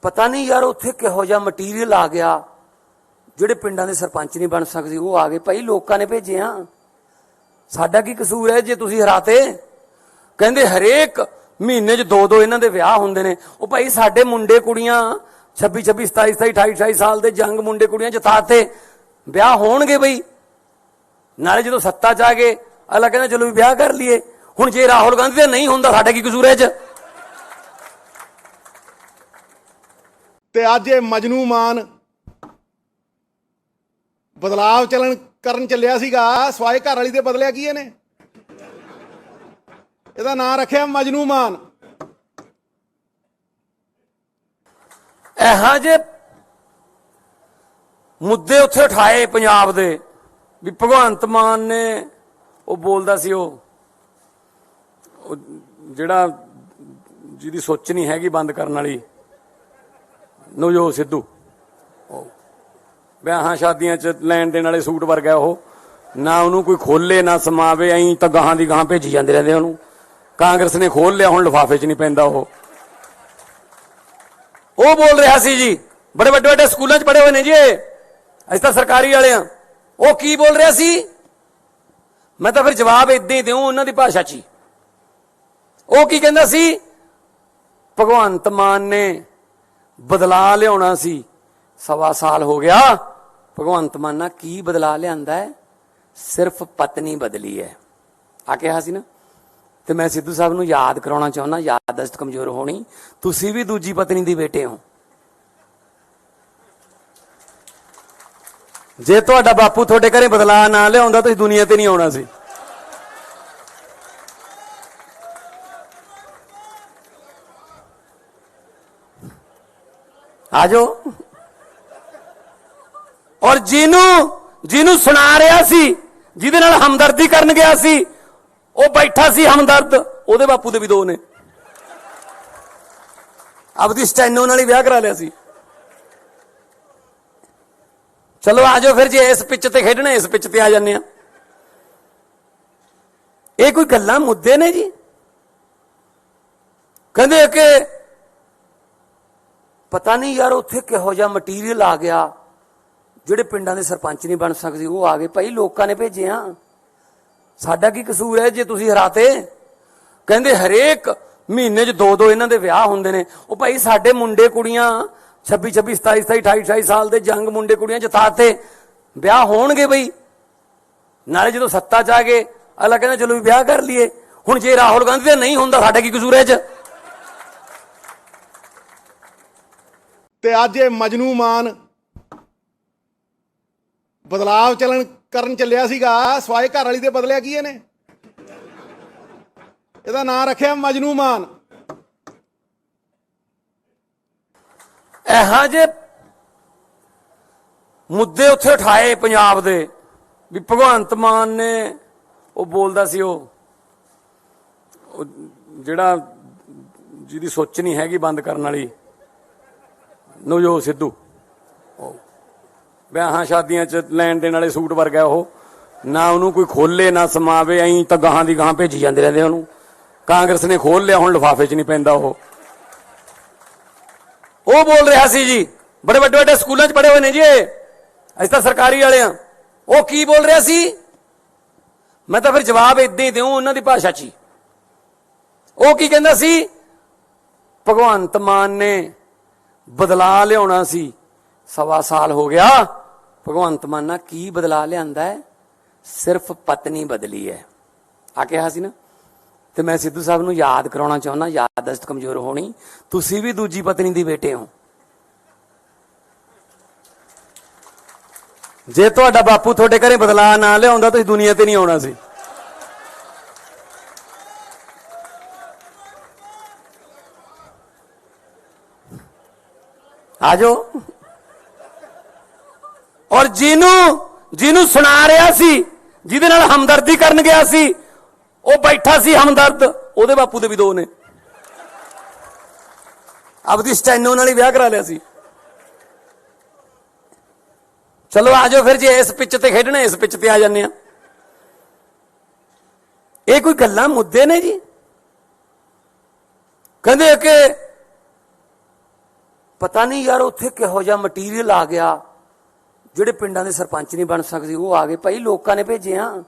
ਪਤਾ ਨਹੀਂ ਯਾਰ ਉੱਥੇ ਕਿਹੋ ਜਿਹਾ ਮਟੀਰੀਅਲ ਆ ਗਿਆ, ਜਿਹੜੇ ਪਿੰਡਾਂ ਦੇ ਸਰਪੰਚ ਨਹੀਂ ਬਣ ਸਕਦੇ ਉਹ ਆ ਗਏ। ਭਾਈ ਲੋਕਾਂ ਨੇ ਭੇਜੇ ਆ, ਸਾਡਾ ਕੀ ਕਸੂਰ ਹੈ ਜੇ ਤੁਸੀਂ ਹਰਾਤੇ? ਕਹਿੰਦੇ ਹਰੇਕ ਮਹੀਨੇ 'ਚ 2-2 ਇਹਨਾਂ ਦੇ ਵਿਆਹ ਹੁੰਦੇ ਨੇ। ਉਹ ਭਾਈ ਸਾਡੇ ਮੁੰਡੇ ਕੁੜੀਆਂ 26, 27, 28, 28 ਸਾਲ ਦੇ ਜੰਗ ਮੁੰਡੇ ਕੁੜੀਆਂ ਜਿਤਾਤੇ, ਵਿਆਹ ਹੋਣਗੇ ਬਈ। ਨਾਲੇ ਜਦੋਂ ਸੱਤਾ 'ਚ ਆ ਗਏ ਅਗਲਾ ਕਹਿੰਦਾ ਚਲੋ ਵੀ ਵਿਆਹ ਕਰ ਲਈਏ। ਹੁਣ ਜੇ ਰਾਹੁਲ ਗਾਂਧੀ ਦਾ ਨਹੀਂ ਹੁੰਦਾ, ਸਾਡਾ ਕੀ ਕਸੂਰ ਹੈ ਇਹ 'ਚ? ਤੇ ਅੱਜ ਇਹ ਮਜਨੂ ਮਾਨ ਬਦਲਾਵ ਕਰਨ ਚੱਲਿਆ ਸੀਗਾ ਸਵਾਏ ਘਰ ਵਾਲੀ ਦੇ ਬਦਲਿਆ ਕੀ ਇਹਨੇ? ਇਹਦਾ ਨਾਂ ਰੱਖਿਆ ਮਜਨੂ ਮਾਨ। ਇਹੋ ਜਿਹੇ ਮੁੱਦੇ ਉੱਥੇ ਉਠਾਏ ਪੰਜਾਬ ਦੇ ਵੀ ਭਗਵੰਤ ਮਾਨ ਨੇ ਉਹ ਬੋਲਦਾ ਸੀ ਉਹ ਜਿਹੜਾ ਜਿਹਦੀ ਸੋਚ ਨਹੀਂ ਹੈਗੀ ਬੰਦ ਕਰਨ ਵਾਲੀ ਨਵਜੋਤ ਸਿੱਧੂ, ਵਿਆਹਾਂ ਸ਼ਾਦੀਆਂ 'ਚ ਲੈਣ ਦੇਣ ਵਾਲੇ ਸੂਟ ਵਰਗਾ ਉਹ, ਨਾ ਉਹਨੂੰ ਕੋਈ ਖੋਲੇ ਨਾ ਸਮਾਵੇ, ਐਂ ਤਾਂ ਗਾਹਾਂ ਦੀ ਗਾਹਾਂ ਭੇਜੀ ਜਾਂਦੇ ਰਹਿੰਦੇ ਉਹਨੂੰ। ਕਾਂਗਰਸ ਨੇ ਖੋਲ ਲਿਆ, ਹੁਣ ਲਿਫਾਫੇ 'ਚ ਨਹੀਂ ਪੈਂਦਾ ਉਹ ਬੋਲ ਰਿਹਾ ਸੀ ਜੀ, ਬੜੇ ਵੱਡੇ ਵੱਡੇ ਸਕੂਲਾਂ 'ਚ ਪੜ੍ਹੇ ਹੋਏ ਨੇ ਜੀ ਅਸੀਂ ਤਾਂ ਸਰਕਾਰੀ ਵਾਲੇ ਆ। ਉਹ ਕੀ ਬੋਲ ਰਿਹਾ ਸੀ? ਮੈਂ ਤਾਂ ਫਿਰ ਜਵਾਬ ਇਦਾਂ ਹੀ ਦਿਉ ਉਹਨਾਂ ਦੀ ਭਾਸ਼ਾ 'ਚ ਹੀ। ਉਹ ਕੀ ਕਹਿੰਦਾ ਸੀ? ਭਗਵੰਤ ਮਾਨ ਨੇ ਬਦਲਾ ਲਿਆਉਣਾ ਸੀ, 1.25 ਸਾਲ ਹੋ ਗਿਆ। ਭਗਵੰਤ ਮਾਨ ਨਾਲ ਕੀ ਬਦਲਾ ਲਿਆਂਦਾ ਹੈ? ਸਿਰਫ ਪਤਨੀ ਬਦਲੀ ਹੈ ਆ ਕਿਹਾ ਸੀ ਨਾ। ਤੇ ਮੈਂ ਸਿੱਧੂ ਸਾਹਿਬ ਨੂੰ ਯਾਦ ਕਰਾਉਣਾ ਚਾਹੁੰਦਾ, ਯਾਦਦਾਸ਼ਤ ਕਮਜ਼ੋਰ ਹੋਣੀ, ਤੁਸੀਂ ਵੀ ਦੂਜੀ ਪਤਨੀ ਦੇ ਬੇਟੇ ਹੋ। ਜੇ ਤੁਹਾਡਾ ਬਾਪੂ ਤੁਹਾਡੇ ਘਰੇ ਬਦਲਾ ਨਾ ਲਿਆਉਂਦਾ ਤੁਸੀਂ ਦੁਨੀਆ ਤੇ ਨਹੀਂ ਆਉਣਾ ਸੀ। ਆਜੋ। ਔਰ ਜਿਹਨੂੰ ਸੁਣਾ ਰਿਹਾ ਸੀ, ਜਿਹਦੇ ਨਾਲ ਹਮਦਰਦੀ ਕਰਨ ਗਿਆ ਸੀ, ਉਹ ਬੈਠਾ ਸੀ ਹਮਦਰਦ, ਉਹਦੇ ਬਾਪੂ ਦੇ ਵੀ 2 ਨੇ। ਆਪਦੀ ਸਟੈਨੋ ਨਾਲ ਹੀ ਵਿਆਹ ਕਰਾ ਲਿਆ ਸੀ। ਚਲੋ ਆਜੋ ਫਿਰ, ਜੇ ਇਸ ਪਿੱਚ ਤੇ ਖੇਡਣਾ ਇਸ ਪਿੱਚ ਤੇ ਆ ਜਾਂਦੇ ਆ। ਇਹ ਕੋਈ ਗੱਲਾਂ ਮੁੱਦੇ ਨੇ ਜੀ? ਕਹਿੰਦੇ ਕਿ ਪਤਾ ਨਹੀਂ ਯਾਰ ਉੱਥੇ ਕਿਹੋ ਜਿਹਾ ਮਟੀਰੀਅਲ ਆ ਗਿਆ, ਜਿਹੜੇ ਪਿੰਡਾਂ ਦੇ ਸਰਪੰਚ ਨਹੀਂ ਬਣ ਸਕਦੇ ਉਹ ਆ ਗਏ। ਭਾਈ ਲੋਕਾਂ ਨੇ ਭੇਜੇ ਆ, ਸਾਡਾ ਕੀ ਕਸੂਰ ਹੈ ਜੇ ਤੁਸੀਂ ਹਰਾਤੇ? ਕਹਿੰਦੇ ਹਰੇਕ ਮਹੀਨੇ 'ਚ 2 ਇਹਨਾਂ ਦੇ ਵਿਆਹ ਹੁੰਦੇ ਨੇ। ਉਹ ਭਾਈ ਸਾਡੇ ਮੁੰਡੇ ਕੁੜੀਆਂ 26 27 27 28 28 ਸਾਲ ਦੇ ਜੰਗ ਮੁੰਡੇ ਕੁੜੀਆਂ ਜਿਤਾਤੇ, ਵਿਆਹ ਹੋਣਗੇ ਬਈ। ਨਾਲੇ ਜਦੋਂ ਸੱਤਾ 'ਚ ਆ ਗਏ ਅਗਲਾ ਕਹਿੰਦਾ ਚਲੋ ਵੀ ਵਿਆਹ ਕਰ ਲਈਏ। ਹੁਣ ਜੇ ਰਾਹੁਲ ਗਾਂਧੀ ਦਾ ਨਹੀਂ ਹੁੰਦਾ ਸਾਡਾ ਕੀ ਕਸੂਰ ਹੈ 'ਚ? ਤੇ ਅੱਜ ਇਹ ਮਜਨੂ ਮਾਨ ਬਦਲਾਵ ਕਰਨ ਚੱਲਿਆ ਸੀਗਾ ਸਵਾਏ ਘਰ ਵਾਲੀ ਦੇ ਬਦਲਿਆ ਕੀ ਇਹਨੇ? ਇਹਦਾ ਨਾਂ ਰੱਖਿਆ ਮਜਨੂ ਮਾਨ। ਇਹੋ ਜਿਹੇ ਮੁੱਦੇ ਉੱਥੇ ਉਠਾਏ ਪੰਜਾਬ ਦੇ ਵੀ ਭਗਵੰਤ ਮਾਨ ਨੇ ਉਹ ਬੋਲਦਾ ਸੀ ਉਹ ਜਿਹੜਾ ਜਿਹਦੀ ਸੋਚ ਨਹੀਂ ਹੈਗੀ ਬੰਦ ਕਰਨ ਵਾਲੀ ਨਵਜੋਤ ਸਿੱਧੂ, ਵਿਆਹਾਂ ਸ਼ਾਦੀਆਂ 'ਚ ਲੈਣ ਦੇਣ ਵਾਲੇ ਸੂਟ ਵਰਗਾ ਉਹ, ਨਾ ਉਹਨੂੰ ਕੋਈ ਖੋਲੇ ਨਾ ਸਮਾਵੇ, ਐਂ ਤਾਂ ਗਾਹਾਂ ਦੀ ਗਾਹਾਂ ਭੇਜੀ ਜਾਂਦੇ ਰਹਿੰਦੇ ਉਹਨੂੰ। ਕਾਂਗਰਸ ਨੇ ਖੋਲ ਲਿਆ, ਹੁਣ ਲਿਫਾਫੇ 'ਚ ਨਹੀਂ ਪੈਂਦਾ ਉਹ ਬੋਲ ਰਿਹਾ ਸੀ ਜੀ, ਬੜੇ ਵੱਡੇ ਵੱਡੇ ਸਕੂਲਾਂ 'ਚ ਪੜ੍ਹੇ ਹੋਏ ਨੇ ਜੀ ਅਸੀਂ ਤਾਂ ਸਰਕਾਰੀ ਵਾਲੇ ਆ। ਉਹ ਕੀ ਬੋਲ ਰਿਹਾ ਸੀ? ਮੈਂ ਤਾਂ ਫਿਰ ਜਵਾਬ ਇਦਾਂ ਹੀ ਦਿਉ ਉਹਨਾਂ ਦੀ ਭਾਸ਼ਾ 'ਚ ਹੀ। ਉਹ ਕੀ ਕਹਿੰਦਾ ਸੀ? ਭਗਵੰਤ ਮਾਨ ਨੇ ਬਦਲਾ ਲਿਆਉਣਾ ਸੀ, 1.25 ਸਾਲ ਹੋ ਗਿਆ। ਭਗਵੰਤ ਮਾਨ ਨਾਲ ਕੀ ਬਦਲਾ ਲਿਆਂਦਾ ਹੈ? ਸਿਰਫ ਪਤਨੀ ਬਦਲੀ ਹੈ ਆ ਕਿਹਾ ਸੀ ਨਾ। ਤੇ ਮੈਂ ਸਿੱਧੂ ਸਾਹਿਬ ਨੂੰ ਯਾਦ ਕਰਾਉਣਾ ਚਾਹੁੰਦਾ, ਯਾਦਦਾਸ਼ਤ ਕਮਜ਼ੋਰ ਹੋਣੀ, ਤੁਸੀਂ ਵੀ ਦੂਜੀ ਪਤਨੀ ਦੇ ਬੇਟੇ ਹੋ। ਜੇ ਤੁਹਾਡਾ ਬਾਪੂ ਤੁਹਾਡੇ ਘਰੇ ਬਦਲਾ ਨਾ ਲਿਆਉਂਦਾ ਤੁਸੀਂ ਦੁਨੀਆ ਤੇ ਨਹੀਂ ਆਉਣਾ ਸੀ। ਆਜੋ। ਔਰ ਜਿਹਨੂੰ ਸੁਣਾ ਰਿਹਾ ਸੀ, ਜਿਹਦੇ ਨਾਲ ਹਮਦਰਦੀ ਕਰਨ ਗਿਆ ਸੀ, ਉਹ ਬੈਠਾ ਸੀ ਹਮਦਰਦ, ਉਹਦੇ ਬਾਪੂ ਦੇ ਵੀ 2 ਨੇ। ਆਪਦੀ ਸਟੈਨੋ ਨਾਲ ਹੀ ਵਿਆਹ ਕਰਾ ਲਿਆ ਸੀ। ਚਲੋ ਆਜੋ ਫਿਰ, ਜੇ ਇਸ ਪਿੱਚ ਤੇ ਖੇਡਣਾ ਇਸ ਪਿੱਚ ਤੇ ਆ ਜਾਂਦੇ ਆ। ਇਹ ਕੋਈ ਗੱਲਾਂ ਮੁੱਦੇ ਨੇ ਜੀ? ਕਹਿੰਦੇ ਕਿ ਪਤਾ ਨਹੀਂ ਯਾਰ ਉੱਥੇ ਕਿਹੋ ਜਿਹਾ ਮਟੀਰੀਅਲ ਆ ਗਿਆ, ਜਿਹੜੇ ਪਿੰਡਾਂ ਦੇ ਸਰਪੰਚ ਨਹੀਂ ਬਣ ਸਕਦੇ ਉਹ ਆ ਗਏ। ਭਾਈ ਲੋਕਾਂ ਨੇ ਭੇਜੇ ਆ,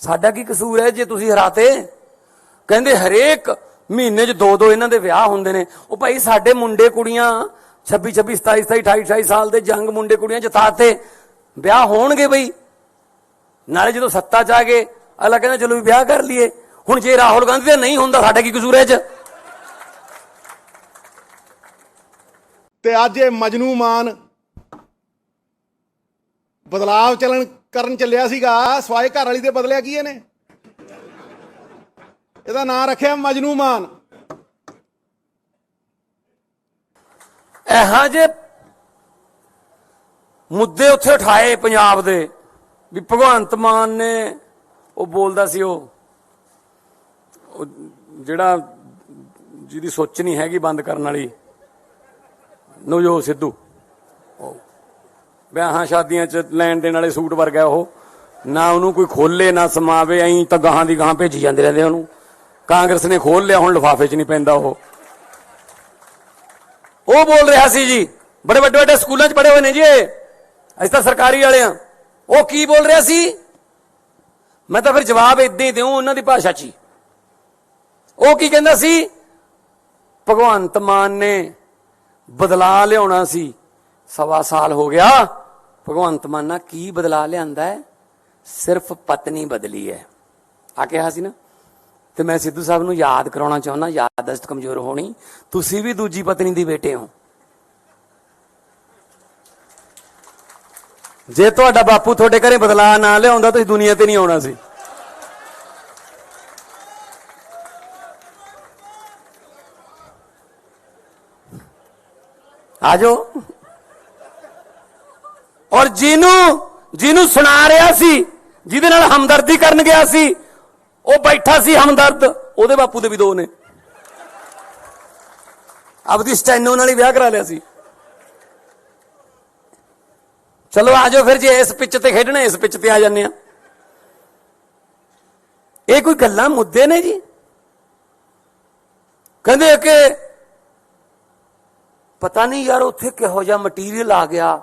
ਸਾਡਾ ਕੀ ਕਸੂਰ ਹੈ ਜੇ ਤੁਸੀਂ ਹਰਾਤੇ? ਕਹਿੰਦੇ ਹਰੇਕ ਮਹੀਨੇ 'ਚ 2 ਇਹਨਾਂ ਦੇ ਵਿਆਹ ਹੁੰਦੇ ਨੇ। ਉਹ ਭਾਈ ਸਾਡੇ ਮੁੰਡੇ ਕੁੜੀਆਂ 26 26 27 27 28 28 ਸਾਲ ਦੇ ਜੰਗ ਮੁੰਡੇ ਕੁੜੀਆਂ ਜਿਤਾਤੇ, ਵਿਆਹ ਹੋਣਗੇ ਬਈ। ਨਾਲੇ ਜਦੋਂ ਸੱਤਾ 'ਚ ਆ ਗਏ ਅਗਲਾ ਕਹਿੰਦਾ ਚਲੋ ਵੀ ਵਿਆਹ ਕਰ ਲਈਏ। ਹੁਣ ਜੇ ਰਾਹੁਲ ਗਾਂਧੀ ਦਾ ਨਹੀਂ ਹੁੰਦਾ ਸਾਡਾ ਕੀ ਕਸੂਰ ਹੈ 'ਚ? ਤੇ ਅੱਜ ਇਹ ਮਜਨੂ ਮਾਨ ਬਦਲਾਵ ਕਰਨ ਚੱਲਿਆ ਸੀਗਾ ਸਵਾਏ ਘਰ ਵਾਲੀ ਦੇ ਬਦਲਿਆ ਕੀ ਇਹਨੇ? ਇਹਦਾ ਨਾਂ ਰੱਖਿਆ ਮਜਨੂ ਮਾਨ। ਇਹੋ ਜਿਹੇ ਮੁੱਦੇ ਉੱਥੇ ਉਠਾਏ ਪੰਜਾਬ ਦੇ ਵੀ ਭਗਵੰਤ ਮਾਨ ਨੇ ਉਹ ਬੋਲਦਾ ਸੀ ਉਹ ਜਿਹੜਾ ਜਿਹਦੀ ਸੋਚ ਨਹੀਂ ਹੈਗੀ ਬੰਦ ਕਰਨ ਵਾਲੀ ਨਵਜੋਤ ਸਿੱਧੂ, ਵਿਆਹਾਂ ਸ਼ਾਦੀਆਂ 'ਚ ਲੈਣ ਦੇਣ ਵਾਲੇ ਸੂਟ ਵਰਗਾ ਉਹ, ਨਾ ਉਹਨੂੰ ਕੋਈ ਖੋਲੇ ਨਾ ਸਮਾਵੇ, ਐਂ ਤਾਂ ਗਾਹਾਂ ਦੀ ਗਾਹਾਂ ਭੇਜੀ ਜਾਂਦੇ ਰਹਿੰਦੇ ਉਹਨੂੰ। ਕਾਂਗਰਸ ਨੇ ਖੋਲ ਲਿਆ, ਹੁਣ ਲਿਫਾਫੇ 'ਚ ਨਹੀਂ ਪੈਂਦਾ ਉਹ ਬੋਲ ਰਿਹਾ ਸੀ ਜੀ, ਬੜੇ ਵੱਡੇ ਵੱਡੇ ਸਕੂਲਾਂ 'ਚ ਪੜ੍ਹੇ ਹੋਏ ਨੇ ਜੀ ਅਸੀਂ ਤਾਂ ਸਰਕਾਰੀ ਵਾਲੇ ਆ। ਉਹ ਕੀ ਬੋਲ ਰਿਹਾ ਸੀ? ਮੈਂ ਤਾਂ ਫਿਰ ਜਵਾਬ ਏਦਾਂ ਹੀ ਦਿਉ ਉਹਨਾਂ ਦੀ ਭਾਸ਼ਾ 'ਚ ਹੀ। ਉਹ ਕੀ ਕਹਿੰਦਾ ਸੀ? ਭਗਵੰਤ ਮਾਨ ਨੇ ਬਦਲਾ ਲਿਆਉਣਾ ਸੀ, 1.25 ਸਾਲ ਹੋ ਗਿਆ। ਭਗਵੰਤ ਮਾਨ ਨਾਲ ਕੀ ਬਦਲਾ ਲਿਆਂਦਾ ਹੈ? ਸਿਰਫ ਪਤਨੀ ਬਦਲੀ ਹੈ ਆ ਕਿਹਾ ਸੀ ਨਾ। ਤੇ ਮੈਂ ਸਿੱਧੂ ਸਾਹਿਬ ਨੂੰ ਯਾਦ ਕਰਾਉਣਾ ਚਾਹੁੰਦਾ, ਯਾਦਦਾਸ਼ਤ ਕਮਜ਼ੋਰ ਹੋਣੀ, ਤੁਸੀਂ ਵੀ ਦੂਜੀ ਪਤਨੀ ਦੀ ਬੇਟੇ ਹੋ। ਜੇ ਤੁਹਾਡਾ ਬਾਪੂ ਤੁਹਾਡੇ ਘਰੇ ਬਦਲਾ ਨਾ ਲਿਆਉਂਦਾ ਤੁਸੀਂ ਦੁਨੀਆ ਤੇ ਨਹੀਂ ਆਉਣਾ ਸੀ। ਆਜੋ। ਔਰ ਜਿਹਨੂੰ ਸੁਣਾ ਰਿਹਾ ਸੀ, ਜਿਹਦੇ ਨਾਲ ਹਮਦਰਦੀ ਕਰਨ ਗਿਆ ਸੀ, ਉਹ ਬੈਠਾ ਸੀ ਹਮਦਰਦ, ਉਹਦੇ ਬਾਪੂ ਦੇ ਵੀ 2 ਨੇ। ਆਪਦੀ ਸਟੈਨੋ ਨਾਲ ਹੀ ਵਿਆਹ ਕਰਾ ਲਿਆ ਸੀ। ਚਲੋ ਆਜੋ ਫਿਰ, ਜੇ ਇਸ ਪਿੱਚ ਤੇ ਖੇਡਣਾ ਇਸ ਪਿੱਚ ਤੇ ਆ ਜਾਂਦੇ ਆ। ਇਹ ਕੋਈ ਗੱਲਾਂ ਮੁੱਦੇ ਨੇ ਜੀ? ਕਹਿੰਦੇ ਕਿ ਪਤਾ ਨਹੀਂ ਯਾਰ ਉੱਥੇ ਕਿਹੋ ਜਿਹਾ ਮਟੀਰੀਅਲ ਆ ਗਿਆ,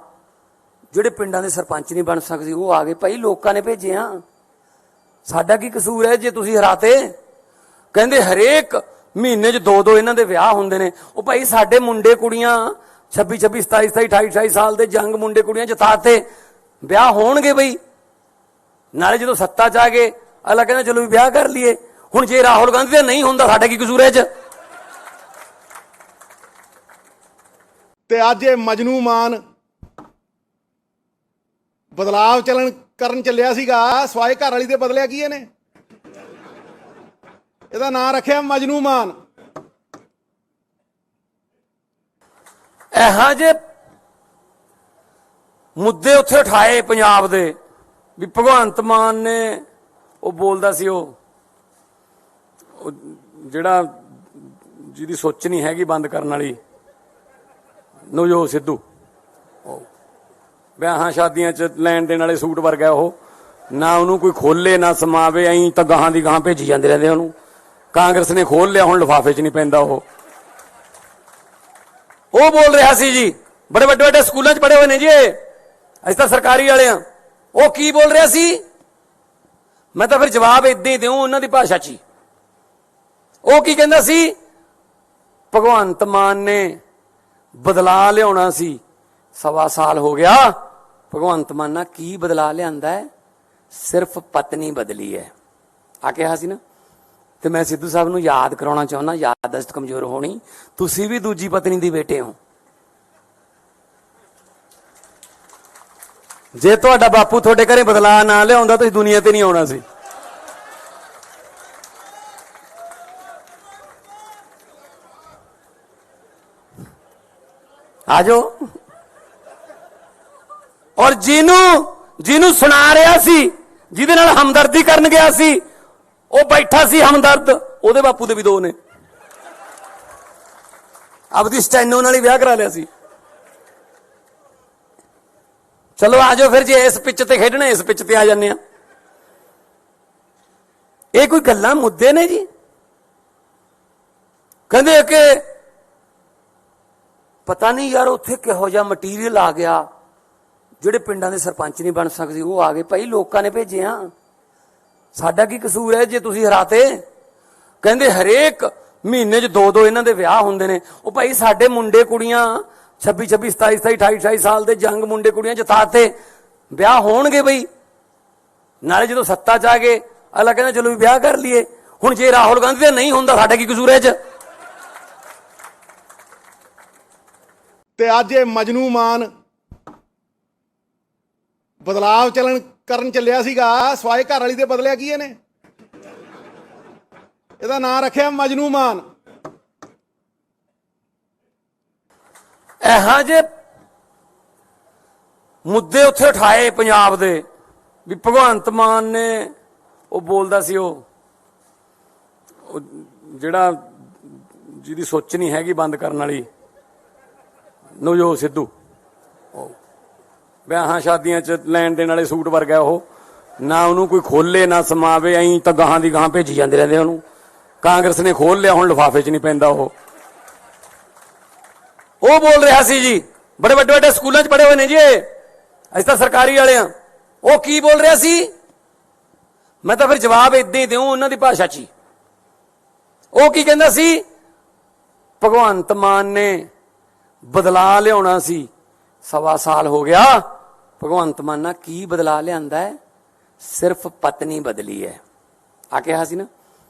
ਜਿਹੜੇ ਪਿੰਡਾਂ ਦੇ ਸਰਪੰਚ ਨਹੀਂ ਬਣ ਸਕਦੇ ਉਹ ਆ ਗਏ। ਭਾਈ ਲੋਕਾਂ ਨੇ ਭੇਜਿਆ, ਸਾਡਾ ਕੀ ਕਸੂਰ ਹੈ ਜੇ ਤੁਸੀਂ ਹਰਾਤੇ? ਕਹਿੰਦੇ ਹਰੇਕ ਮਹੀਨੇ 'ਚ 2 ਇਹਨਾਂ ਦੇ ਵਿਆਹ ਹੁੰਦੇ ਨੇ। ਉਹ ਭਾਈ ਸਾਡੇ ਮੁੰਡੇ ਕੁੜੀਆਂ 26, 27, 28, 28 ਸਾਲ ਦੇ ਜੰਗ ਮੁੰਡੇ ਕੁੜੀਆਂ ਜਿਤਾਤੇ, ਵਿਆਹ ਹੋਣਗੇ ਬਈ। ਨਾਲੇ ਜਦੋਂ ਸੱਤਾ 'ਚ ਆ ਗਏ ਅਗਲਾ ਕਹਿੰਦਾ ਚਲੋ ਵੀ ਵਿਆਹ ਕਰ ਲਈਏ। ਹੁਣ ਜੇ ਰਾਹੁਲ ਗਾਂਧੀ ਦਾ ਨਹੀਂ ਹੁੰਦਾ ਸਾਡਾ ਕੀ ਕਸੂਰ ਹੈ 'ਚ? ਤੇ ਅੱਜ ਇਹ ਮਜਨੂ ਮਾਨ ਬਦਲਾਵ ਕਰਨ ਚੱਲਿਆ ਸੀਗਾ ਸਵਾਏ ਘਰ ਵਾਲੀ ਦੇ ਬਦਲਿਆ ਕੀ ਇਹਨੇ? ਇਹਦਾ ਨਾਂ ਰੱਖਿਆ ਮਜਨੂ ਮਾਨ। ਇਹੋ ਜਿਹੇ ਮੁੱਦੇ ਉੱਥੇ ਉਠਾਏ ਪੰਜਾਬ ਦੇ ਵੀ ਭਗਵੰਤ ਮਾਨ ਨੇ ਉਹ ਬੋਲਦਾ ਸੀ ਉਹ ਜਿਹੜਾ ਜਿਹਦੀ ਸੋਚ ਨਹੀਂ ਹੈਗੀ ਬੰਦ ਕਰਨ ਵਾਲੀ ਨਵਜੋਤ ਸਿੱਧੂ, ਵਿਆਹਾਂ ਸ਼ਾਦੀਆਂ 'ਚ ਲੈਣ ਦੇਣ ਵਾਲੇ ਸੂਟ ਵਰਗਾ ਉਹ, ਨਾ ਉਹਨੂੰ ਕੋਈ ਖੋਲੇ ਨਾ ਸਮਾਵੇ, ਐਂ ਤਾਂ ਗਾਹਾਂ ਦੀ ਗਾਹਾਂ ਭੇਜੀ ਜਾਂਦੇ ਰਹਿੰਦੇ ਉਹਨੂੰ। ਕਾਂਗਰਸ ਨੇ ਖੋਲ ਲਿਆ, ਹੁਣ ਲਿਫਾਫੇ 'ਚ ਨਹੀਂ ਪੈਂਦਾ ਉਹ ਬੋਲ ਰਿਹਾ ਸੀ ਜੀ, ਬੜੇ ਵੱਡੇ ਵੱਡੇ ਸਕੂਲਾਂ 'ਚ ਪੜ੍ਹੇ ਹੋਏ ਨੇ ਜੀ ਅਸੀਂ ਤਾਂ ਸਰਕਾਰੀ ਵਾਲੇ ਆ। ਉਹ ਕੀ ਬੋਲ ਰਿਹਾ ਸੀ? ਮੈਂ ਤਾਂ ਫਿਰ ਜਵਾਬ ਏਦਾਂ ਹੀ ਦਿਉ ਉਹਨਾਂ ਦੀ ਭਾਸ਼ਾ 'ਚ ਹੀ। ਉਹ ਕੀ ਕਹਿੰਦਾ ਸੀ? ਭਗਵੰਤ ਮਾਨ ਨੇ ਬਦਲਾ ਲਿਆਉਣਾ ਸੀ, 1.25 ਸਾਲ ਹੋ ਗਿਆ। ਭਗਵੰਤ ਮਾਨ ਨਾਲ ਕੀ ਬਦਲਾ ਲਿਆਂਦਾ ਹੈ? ਸਿਰਫ ਪਤਨੀ ਬਦਲੀ ਹੈ ਆ ਕਿਹਾ ਸੀ ਨਾ। ਤੇ ਮੈਂ ਸਿੱਧੂ ਸਾਹਿਬ ਨੂੰ ਯਾਦ ਕਰਾਉਣਾ ਚਾਹੁੰਦਾ, ਯਾਦਦਾਸ਼ਤ ਕਮਜ਼ੋਰ ਹੋਣੀ, ਤੁਸੀਂ ਵੀ ਦੂਜੀ ਪਤਨੀ ਦੀ ਬੇਟੇ ਹੋ। ਜੇ ਤੁਹਾਡਾ ਬਾਪੂ ਤੁਹਾਡੇ ਘਰੇ ਬਦਲਾ ਨਾ ਲਿਆਉਂਦਾ ਤੁਸੀਂ ਦੁਨੀਆ ਤੇ ਨਹੀਂ ਆਉਣਾ ਸੀ। ਆਜੋ। ਔਰ ਜਿਹਨੂੰ ਸੁਣਾ ਰਿਹਾ ਸੀ, ਜਿਹਦੇ ਨਾਲ ਹਮਦਰਦੀ ਕਰਨ ਗਿਆ ਸੀ, ਉਹ ਬੈਠਾ ਸੀ ਹਮਦਰਦ, ਉਹਦੇ ਬਾਪੂ ਦੇ ਵੀ 2 ਨੇ। ਆਪਦੀ ਸਟੈਨੋ ਨਾਲ ਹੀ ਵਿਆਹ ਕਰਾ ਲਿਆ ਸੀ। ਚਲੋ ਆਜੋ ਫਿਰ, ਜੇ ਇਸ ਪਿੱਚ ਤੇ ਖੇਡਣਾ ਇਸ ਪਿੱਚ ਤੇ ਆ ਜਾਂਦੇ ਆ। ਇਹ ਕੋਈ ਗੱਲਾਂ ਮੁੱਦੇ ਨੇ ਜੀ? ਕਹਿੰਦੇ ਕਿ ਪਤਾ ਨਹੀਂ ਯਾਰ ਉੱਥੇ ਕਿਹੋ ਜਿਹਾ ਮਟੀਰੀਅਲ ਆ ਗਿਆ, ਜਿਹੜੇ ਪਿੰਡਾਂ ਦੇ ਸਰਪੰਚ ਨਹੀਂ ਬਣ ਸਕਦੇ ਉਹ ਆ ਗਏ। ਭਾਈ ਲੋਕਾਂ ਨੇ ਭੇਜਿਆ, ਸਾਡਾ ਕੀ ਕਸੂਰ ਹੈ ਜੇ ਤੁਸੀਂ ਹਰਾਤੇ? ਕਹਿੰਦੇ ਹਰੇਕ ਮਹੀਨੇ 'ਚ 2 ਇਹਨਾਂ ਦੇ ਵਿਆਹ ਹੁੰਦੇ ਨੇ। ਉਹ ਭਾਈ ਸਾਡੇ ਮੁੰਡੇ ਕੁੜੀਆਂ 26, 27, 27, 28, 28 ਸਾਲ ਦੇ ਜੰਗ ਮੁੰਡੇ ਕੁੜੀਆਂ ਜਿਤਾਤੇ, ਵਿਆਹ ਹੋਣਗੇ ਬਈ। ਨਾਲੇ ਜਦੋਂ ਸੱਤਾ 'ਚ ਆ ਗਏ ਅਗਲਾ ਕਹਿੰਦਾ ਚਲੋ ਵੀ ਵਿਆਹ ਕਰ ਲਈਏ। ਹੁਣ ਜੇ ਰਾਹੁਲ ਗਾਂਧੀ ਦਾ ਨਹੀਂ ਹੁੰਦਾ ਸਾਡਾ ਕੀ ਕਸੂਰ ਹੈ 'ਚ? ਤੇ ਅੱਜ ਇਹ ਮਜਨੂ ਮਾਨ ਬਦਲਾਵ ਕਰਨ ਚੱਲਿਆ ਸੀਗਾ ਸਵਾਏ ਘਰ ਵਾਲੀ ਦੇ ਬਦਲਿਆ ਕੀ ਇਹਨੇ? ਇਹਦਾ ਨਾਂ ਰੱਖਿਆ ਮਜਨੂ ਮਾਨ। ਇਹੋ ਜਿਹੇ ਮੁੱਦੇ ਉੱਥੇ ਉਠਾਏ ਪੰਜਾਬ ਦੇ ਵੀ ਭਗਵੰਤ ਮਾਨ ਨੇ ਉਹ ਬੋਲਦਾ ਸੀ ਉਹ ਜਿਹੜਾ ਜਿਹਦੀ ਸੋਚ ਨਹੀਂ ਹੈਗੀ ਬੰਦ ਕਰਨ ਵਾਲੀ ਨਵਜੋਤ ਸਿੱਧੂ, ਵਿਆਹਾਂ ਸ਼ਾਦੀਆਂ 'ਚ ਲੈਣ ਦੇਣ ਵਾਲੇ ਸੂਟ ਵਰਗਾ ਉਹ, ਨਾ ਉਹਨੂੰ ਕੋਈ ਖੋਲੇ ਨਾ ਸਮਾਵੇ, ਐਂ ਤਾਂ ਗਾਹਾਂ ਦੀ ਗਾਹਾਂ ਭੇਜੀ ਜਾਂਦੇ ਰਹਿੰਦੇ ਉਹਨੂੰ। ਕਾਂਗਰਸ ਨੇ ਖੋਲ ਲਿਆ, ਹੁਣ ਲਿਫਾਫੇ 'ਚ ਨਹੀਂ ਪੈਂਦਾ ਉਹ ਬੋਲ ਰਿਹਾ ਸੀ ਜੀ, ਬੜੇ ਵੱਡੇ ਵੱਡੇ ਸਕੂਲਾਂ 'ਚ ਪੜ੍ਹੇ ਹੋਏ ਨੇ ਜੀ ਅਸੀਂ ਤਾਂ ਸਰਕਾਰੀ ਵਾਲੇ ਆ। ਉਹ ਕੀ ਬੋਲ ਰਿਹਾ ਸੀ? ਮੈਂ ਤਾਂ ਫਿਰ ਜਵਾਬ ਇਦਾਂ ਹੀ ਦਿਉ ਉਹਨਾਂ ਦੀ ਭਾਸ਼ਾ 'ਚ ਹੀ। ਉਹ ਕੀ ਕਹਿੰਦਾ ਸੀ? ਭਗਵੰਤ ਮਾਨ ਨੇ ਬਦਲਾ ਲਿਆਉਣਾ ਸੀ, 1.25 ਸਾਲ ਹੋ ਗਿਆ। ਭਗਵੰਤ ਮਾਨ ਨਾਲ ਕੀ ਬਦਲਾ ਲਿਆਂਦਾ ਹੈ? ਸਿਰਫ ਪਤਨੀ ਬਦਲੀ ਹੈ ਆ ਕਿਹਾ ਸੀ ਨਾ।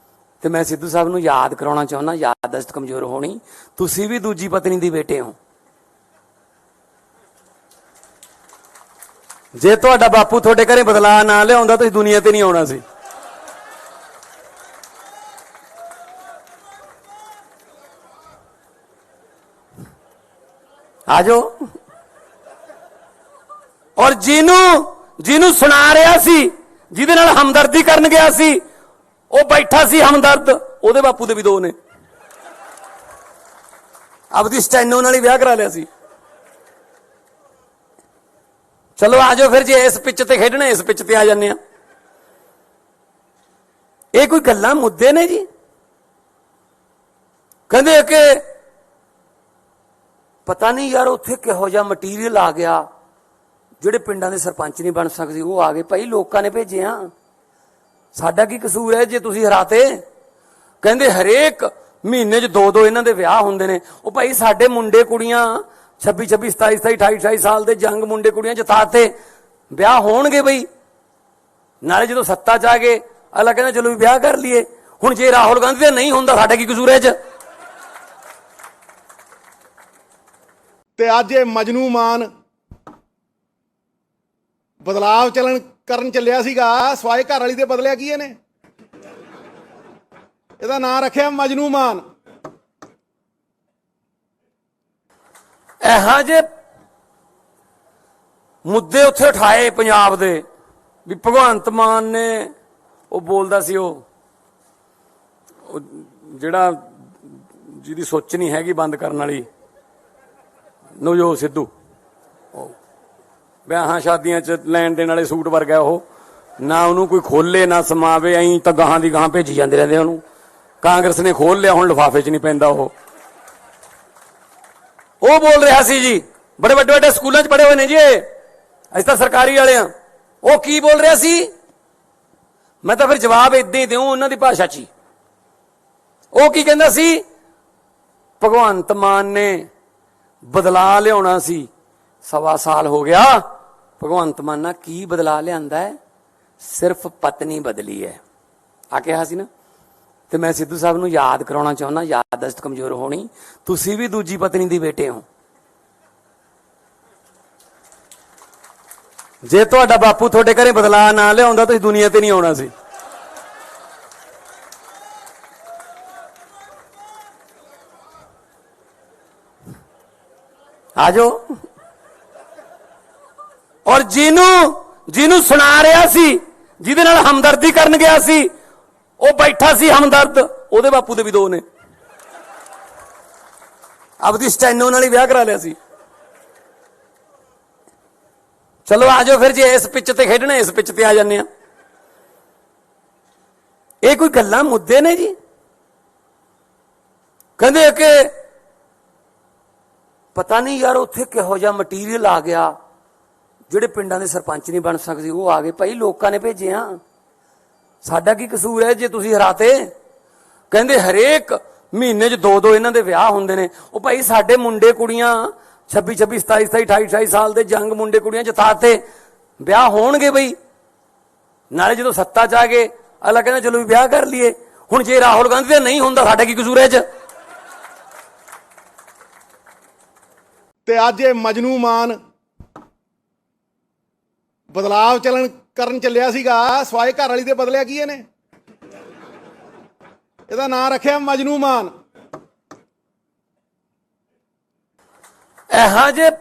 ਤੇ ਮੈਂ ਸਿੱਧੂ ਸਾਹਿਬ ਨੂੰ ਯਾਦ ਕਰਾਉਣਾ ਚਾਹੁੰਦਾ, ਯਾਦਦਾਸ਼ਤ ਕਮਜ਼ੋਰ ਹੋਣੀ, ਤੁਸੀਂ ਵੀ ਦੂਜੀ ਪਤਨੀ ਦੇ ਬੇਟੇ ਹੋ। ਜੇ ਤੁਹਾਡਾ ਬਾਪੂ ਤੁਹਾਡੇ ਘਰੇ ਬਦਲਾ ਨਾ ਲਿਆਉਂਦਾ ਤੁਸੀਂ ਦੁਨੀਆ ਤੇ ਨਹੀਂ ਆਉਣਾ ਸੀ। ਆ ਜਾਓ। ਔਰ ਜਿਹਨੂੰ ਸੁਣਾ ਰਿਹਾ ਸੀ, ਜਿਹਦੇ ਨਾਲ ਹਮਦਰਦੀ ਕਰਨ ਗਿਆ ਸੀ, ਉਹ ਬੈਠਾ ਸੀ ਹਮਦਰਦ, ਉਹਦੇ ਬਾਪੂ ਦੇ ਵੀ 2 ਨੇ। ਆਪਦੀ ਸਟੈਨੋ ਨਾਲ ਹੀ ਵਿਆਹ ਕਰਾ ਲਿਆ ਸੀ। ਚਲੋ ਆ ਜਾਓ ਫਿਰ, ਜੇ ਇਸ ਪਿੱਚ ਤੇ ਖੇਡਣਾ ਇਸ ਪਿੱਚ ਤੇ ਆ ਜਾਂਦੇ ਆ। ਇਹ ਕੋਈ ਗੱਲਾਂ ਮੁੱਦੇ ਨੇ ਜੀ? ਕਹਿੰਦੇ ਕਿ ਪਤਾ ਨਹੀਂ ਯਾਰ ਉੱਥੇ ਕਿਹੋ ਜਿਹਾ ਮਟੀਰੀਅਲ ਆ ਗਿਆ, ਜਿਹੜੇ ਪਿੰਡਾਂ ਦੇ ਸਰਪੰਚ ਨਹੀਂ ਬਣ ਸਕਦੇ ਉਹ ਆ ਗਏ। ਭਾਈ ਲੋਕਾਂ ਨੇ ਭੇਜਿਆ, ਸਾਡਾ ਕੀ ਕਸੂਰ ਹੈ ਜੇ ਤੁਸੀਂ ਹਰਾਤੇ? ਕਹਿੰਦੇ ਹਰੇਕ ਮਹੀਨੇ 'ਚ 2-2 ਇਹਨਾਂ ਦੇ ਵਿਆਹ ਹੁੰਦੇ ਨੇ। ਉਹ ਭਾਈ ਸਾਡੇ ਮੁੰਡੇ ਕੁੜੀਆਂ 26-26, 27-27, 28-28 ਸਾਲ ਦੇ ਜੰਗ ਮੁੰਡੇ ਕੁੜੀਆਂ ਜਿਤਾਤੇ, ਵਿਆਹ ਹੋਣਗੇ ਬਈ। ਨਾਲੇ ਜਦੋਂ ਸੱਤਾ 'ਚ ਆ ਗਏ ਅਗਲਾ ਕਹਿੰਦਾ ਚਲੋ ਵੀ ਵਿਆਹ ਕਰ ਲਈਏ। ਹੁਣ ਜੇ ਰਾਹੁਲ ਗਾਂਧੀ ਦਾ ਨਹੀਂ ਹੁੰਦਾ ਸਾਡਾ ਕੀ ਕਸੂਰ ਹੈ 'ਚ? ਤੇ ਅੱਜ ਇਹ ਮਜਨੂ ਮਾਨ ਬਦਲਾਵ ਕਰਨ ਚੱਲਿਆ ਸੀਗਾ ਸਵਾਏ ਘਰ ਵਾਲੀ ਦੇ ਬਦਲਿਆ ਕੀ ਇਹਨੇ? ਇਹਦਾ ਨਾਂ ਰੱਖਿਆ ਮਜਨੂ ਮਾਨ। ਇਹੋ ਜਿਹੇ ਮੁੱਦੇ ਉੱਥੇ ਉਠਾਏ ਪੰਜਾਬ ਦੇ ਵੀ ਭਗਵੰਤ ਮਾਨ ਨੇ ਉਹ ਬੋਲਦਾ ਸੀ ਉਹ ਜਿਹੜਾ ਜਿਹਦੀ ਸੋਚ ਨਹੀਂ ਹੈਗੀ ਬੰਦ ਕਰਨ ਵਾਲੀ ਨਵਜੋਤ ਸਿੱਧੂ, ਵਿਆਹਾਂ ਸ਼ਾਦੀਆਂ 'ਚ ਲੈਣ ਦੇਣ ਵਾਲੇ ਸੂਟ ਵਰਗਾ ਉਹ, ਨਾ ਉਹਨੂੰ ਕੋਈ ਖੋਲੇ ਨਾ ਸਮਾਵੇ, ਐਂ ਤਾਂ ਗਾਹਾਂ ਦੀ ਗਾਹਾਂ ਭੇਜੀ ਜਾਂਦੇ ਰਹਿੰਦੇ ਉਹਨੂੰ। ਕਾਂਗਰਸ ਨੇ ਖੋਲ ਲਿਆ, ਹੁਣ ਲਿਫਾਫੇ 'ਚ ਨਹੀਂ ਪੈਂਦਾ ਉਹ ਬੋਲ ਰਿਹਾ ਸੀ ਜੀ, ਬੜੇ ਵੱਡੇ ਵੱਡੇ ਸਕੂਲਾਂ 'ਚ ਪੜ੍ਹੇ ਹੋਏ ਨੇ ਜੀ ਅਸੀਂ ਤਾਂ ਸਰਕਾਰੀ ਵਾਲੇ ਆ। ਉਹ ਕੀ ਬੋਲ ਰਿਹਾ ਸੀ? ਮੈਂ ਤਾਂ ਫਿਰ ਜਵਾਬ ਇਦਾਂ ਹੀ ਦਿਉ ਉਹਨਾਂ ਦੀ ਭਾਸ਼ਾ 'ਚ ਹੀ। ਉਹ ਕੀ ਕਹਿੰਦਾ ਸੀ? ਭਗਵੰਤ ਮਾਨ ਨੇ ਬਦਲਾ ਲਿਆਉਣਾ ਸੀ, 1.25 ਸਾਲ ਹੋ ਗਿਆ। ਭਗਵੰਤ ਮਾਨ ਨਾਲ ਕੀ ਬਦਲਾ ਲਿਆਂਦਾ ਹੈ? ਸਿਰਫ ਪਤਨੀ ਬਦਲੀ ਹੈ ਆ ਕਿਹਾ ਸੀ ਨਾ। ਤੇ ਮੈਂ ਸਿੱਧੂ ਸਾਹਿਬ ਨੂੰ ਯਾਦ ਕਰਾਉਣਾ ਚਾਹੁੰਦਾ, ਯਾਦਦਾਸ਼ਤ ਕਮਜ਼ੋਰ ਹੋਣੀ, ਤੁਸੀਂ ਵੀ ਦੂਜੀ ਪਤਨੀ ਦੇ ਬੇਟੇ ਹੋ। ਜੇ ਤੁਹਾਡਾ ਬਾਪੂ ਤੁਹਾਡੇ ਘਰੇ ਬਦਲਾ ਨਾ ਲਿਆਉਂਦਾ ਤੁਸੀਂ ਦੁਨੀਆ ਤੇ ਨਹੀਂ ਆਉਣਾ ਸੀ। ਆ ਜਾਓ। ਔਰ ਜਿਹਨੂੰ ਸੁਣਾ ਰਿਹਾ ਸੀ, ਜਿਹਦੇ ਨਾਲ ਹਮਦਰਦੀ ਕਰਨ ਗਿਆ ਸੀ, ਉਹ ਬੈਠਾ ਸੀ ਹਮਦਰਦ, ਉਹਦੇ ਬਾਪੂ ਦੇ ਵੀ 2 ਨੇ। ਆਪਦੀ ਸਟੈਨੋ ਨਾਲ ਹੀ ਵਿਆਹ ਕਰਾ ਲਿਆ ਸੀ। ਚਲੋ ਆ ਜਾਓ ਫਿਰ, ਜੇ ਇਸ ਪਿੱਚ ਤੇ ਖੇਡਣਾ ਇਸ ਪਿੱਚ ਤੇ ਆ ਜਾਂਦੇ ਆ। ਇਹ ਕੋਈ ਗੱਲਾਂ ਮੁੱਦੇ ਨੇ ਜੀ? ਕਹਿੰਦੇ ਕਿ ਪਤਾ ਨਹੀਂ ਯਾਰ ਉੱਥੇ ਕਿਹੋ ਜਿਹਾ ਮਟੀਰੀਅਲ ਆ ਗਿਆ, ਜਿਹੜੇ ਪਿੰਡਾਂ ਦੇ ਸਰਪੰਚ ਨਹੀਂ ਬਣ ਸਕਦੇ ਉਹ ਆ ਗਏ। ਭਾਈ ਲੋਕਾਂ ਨੇ ਭੇਜਿਆ, ਸਾਡਾ ਕੀ ਕਸੂਰ ਹੈ ਜੇ ਤੁਸੀਂ ਹਰਾਤੇ? ਕਹਿੰਦੇ ਹਰੇਕ ਮਹੀਨੇ 'ਚ 2-2 ਇਹਨਾਂ ਦੇ ਵਿਆਹ ਹੁੰਦੇ ਨੇ। ਉਹ ਭਾਈ ਸਾਡੇ ਮੁੰਡੇ ਕੁੜੀਆਂ 26-26, 27-27, 28-28 ਸਾਲ ਦੇ ਜੰਗ ਮੁੰਡੇ ਕੁੜੀਆਂ ਜਿਤਾਤੇ, ਵਿਆਹ ਹੋਣਗੇ ਬਈ। ਨਾਲੇ ਜਦੋਂ ਸੱਤਾ 'ਚ ਆ ਗਏ ਅਗਲਾ ਕਹਿੰਦਾ ਚਲੋ ਵੀ ਵਿਆਹ ਕਰ ਲਈਏ। ਹੁਣ ਜੇ ਰਾਹੁਲ ਗਾਂਧੀ ਦਾ ਨਹੀਂ ਹੁੰਦਾ ਸਾਡਾ ਕੀ ਕਸੂਰ ਹੈ 'ਚ? ਤੇ ਅੱਜ ਇਹ ਮਜਨੂ ਮਾਨ ਬਦਲਾਵ ਕਰਨ ਚੱਲਿਆ ਸੀਗਾ ਸਵਾਏ ਘਰ ਵਾਲੀ ਦੇ ਬਦਲਿਆ ਕੀ ਇਹਨੇ? ਇਹਦਾ ਨਾਂ ਰੱਖਿਆ ਮਜਨੂ ਮਾਨ। ਇਹੋ ਜਿਹੇ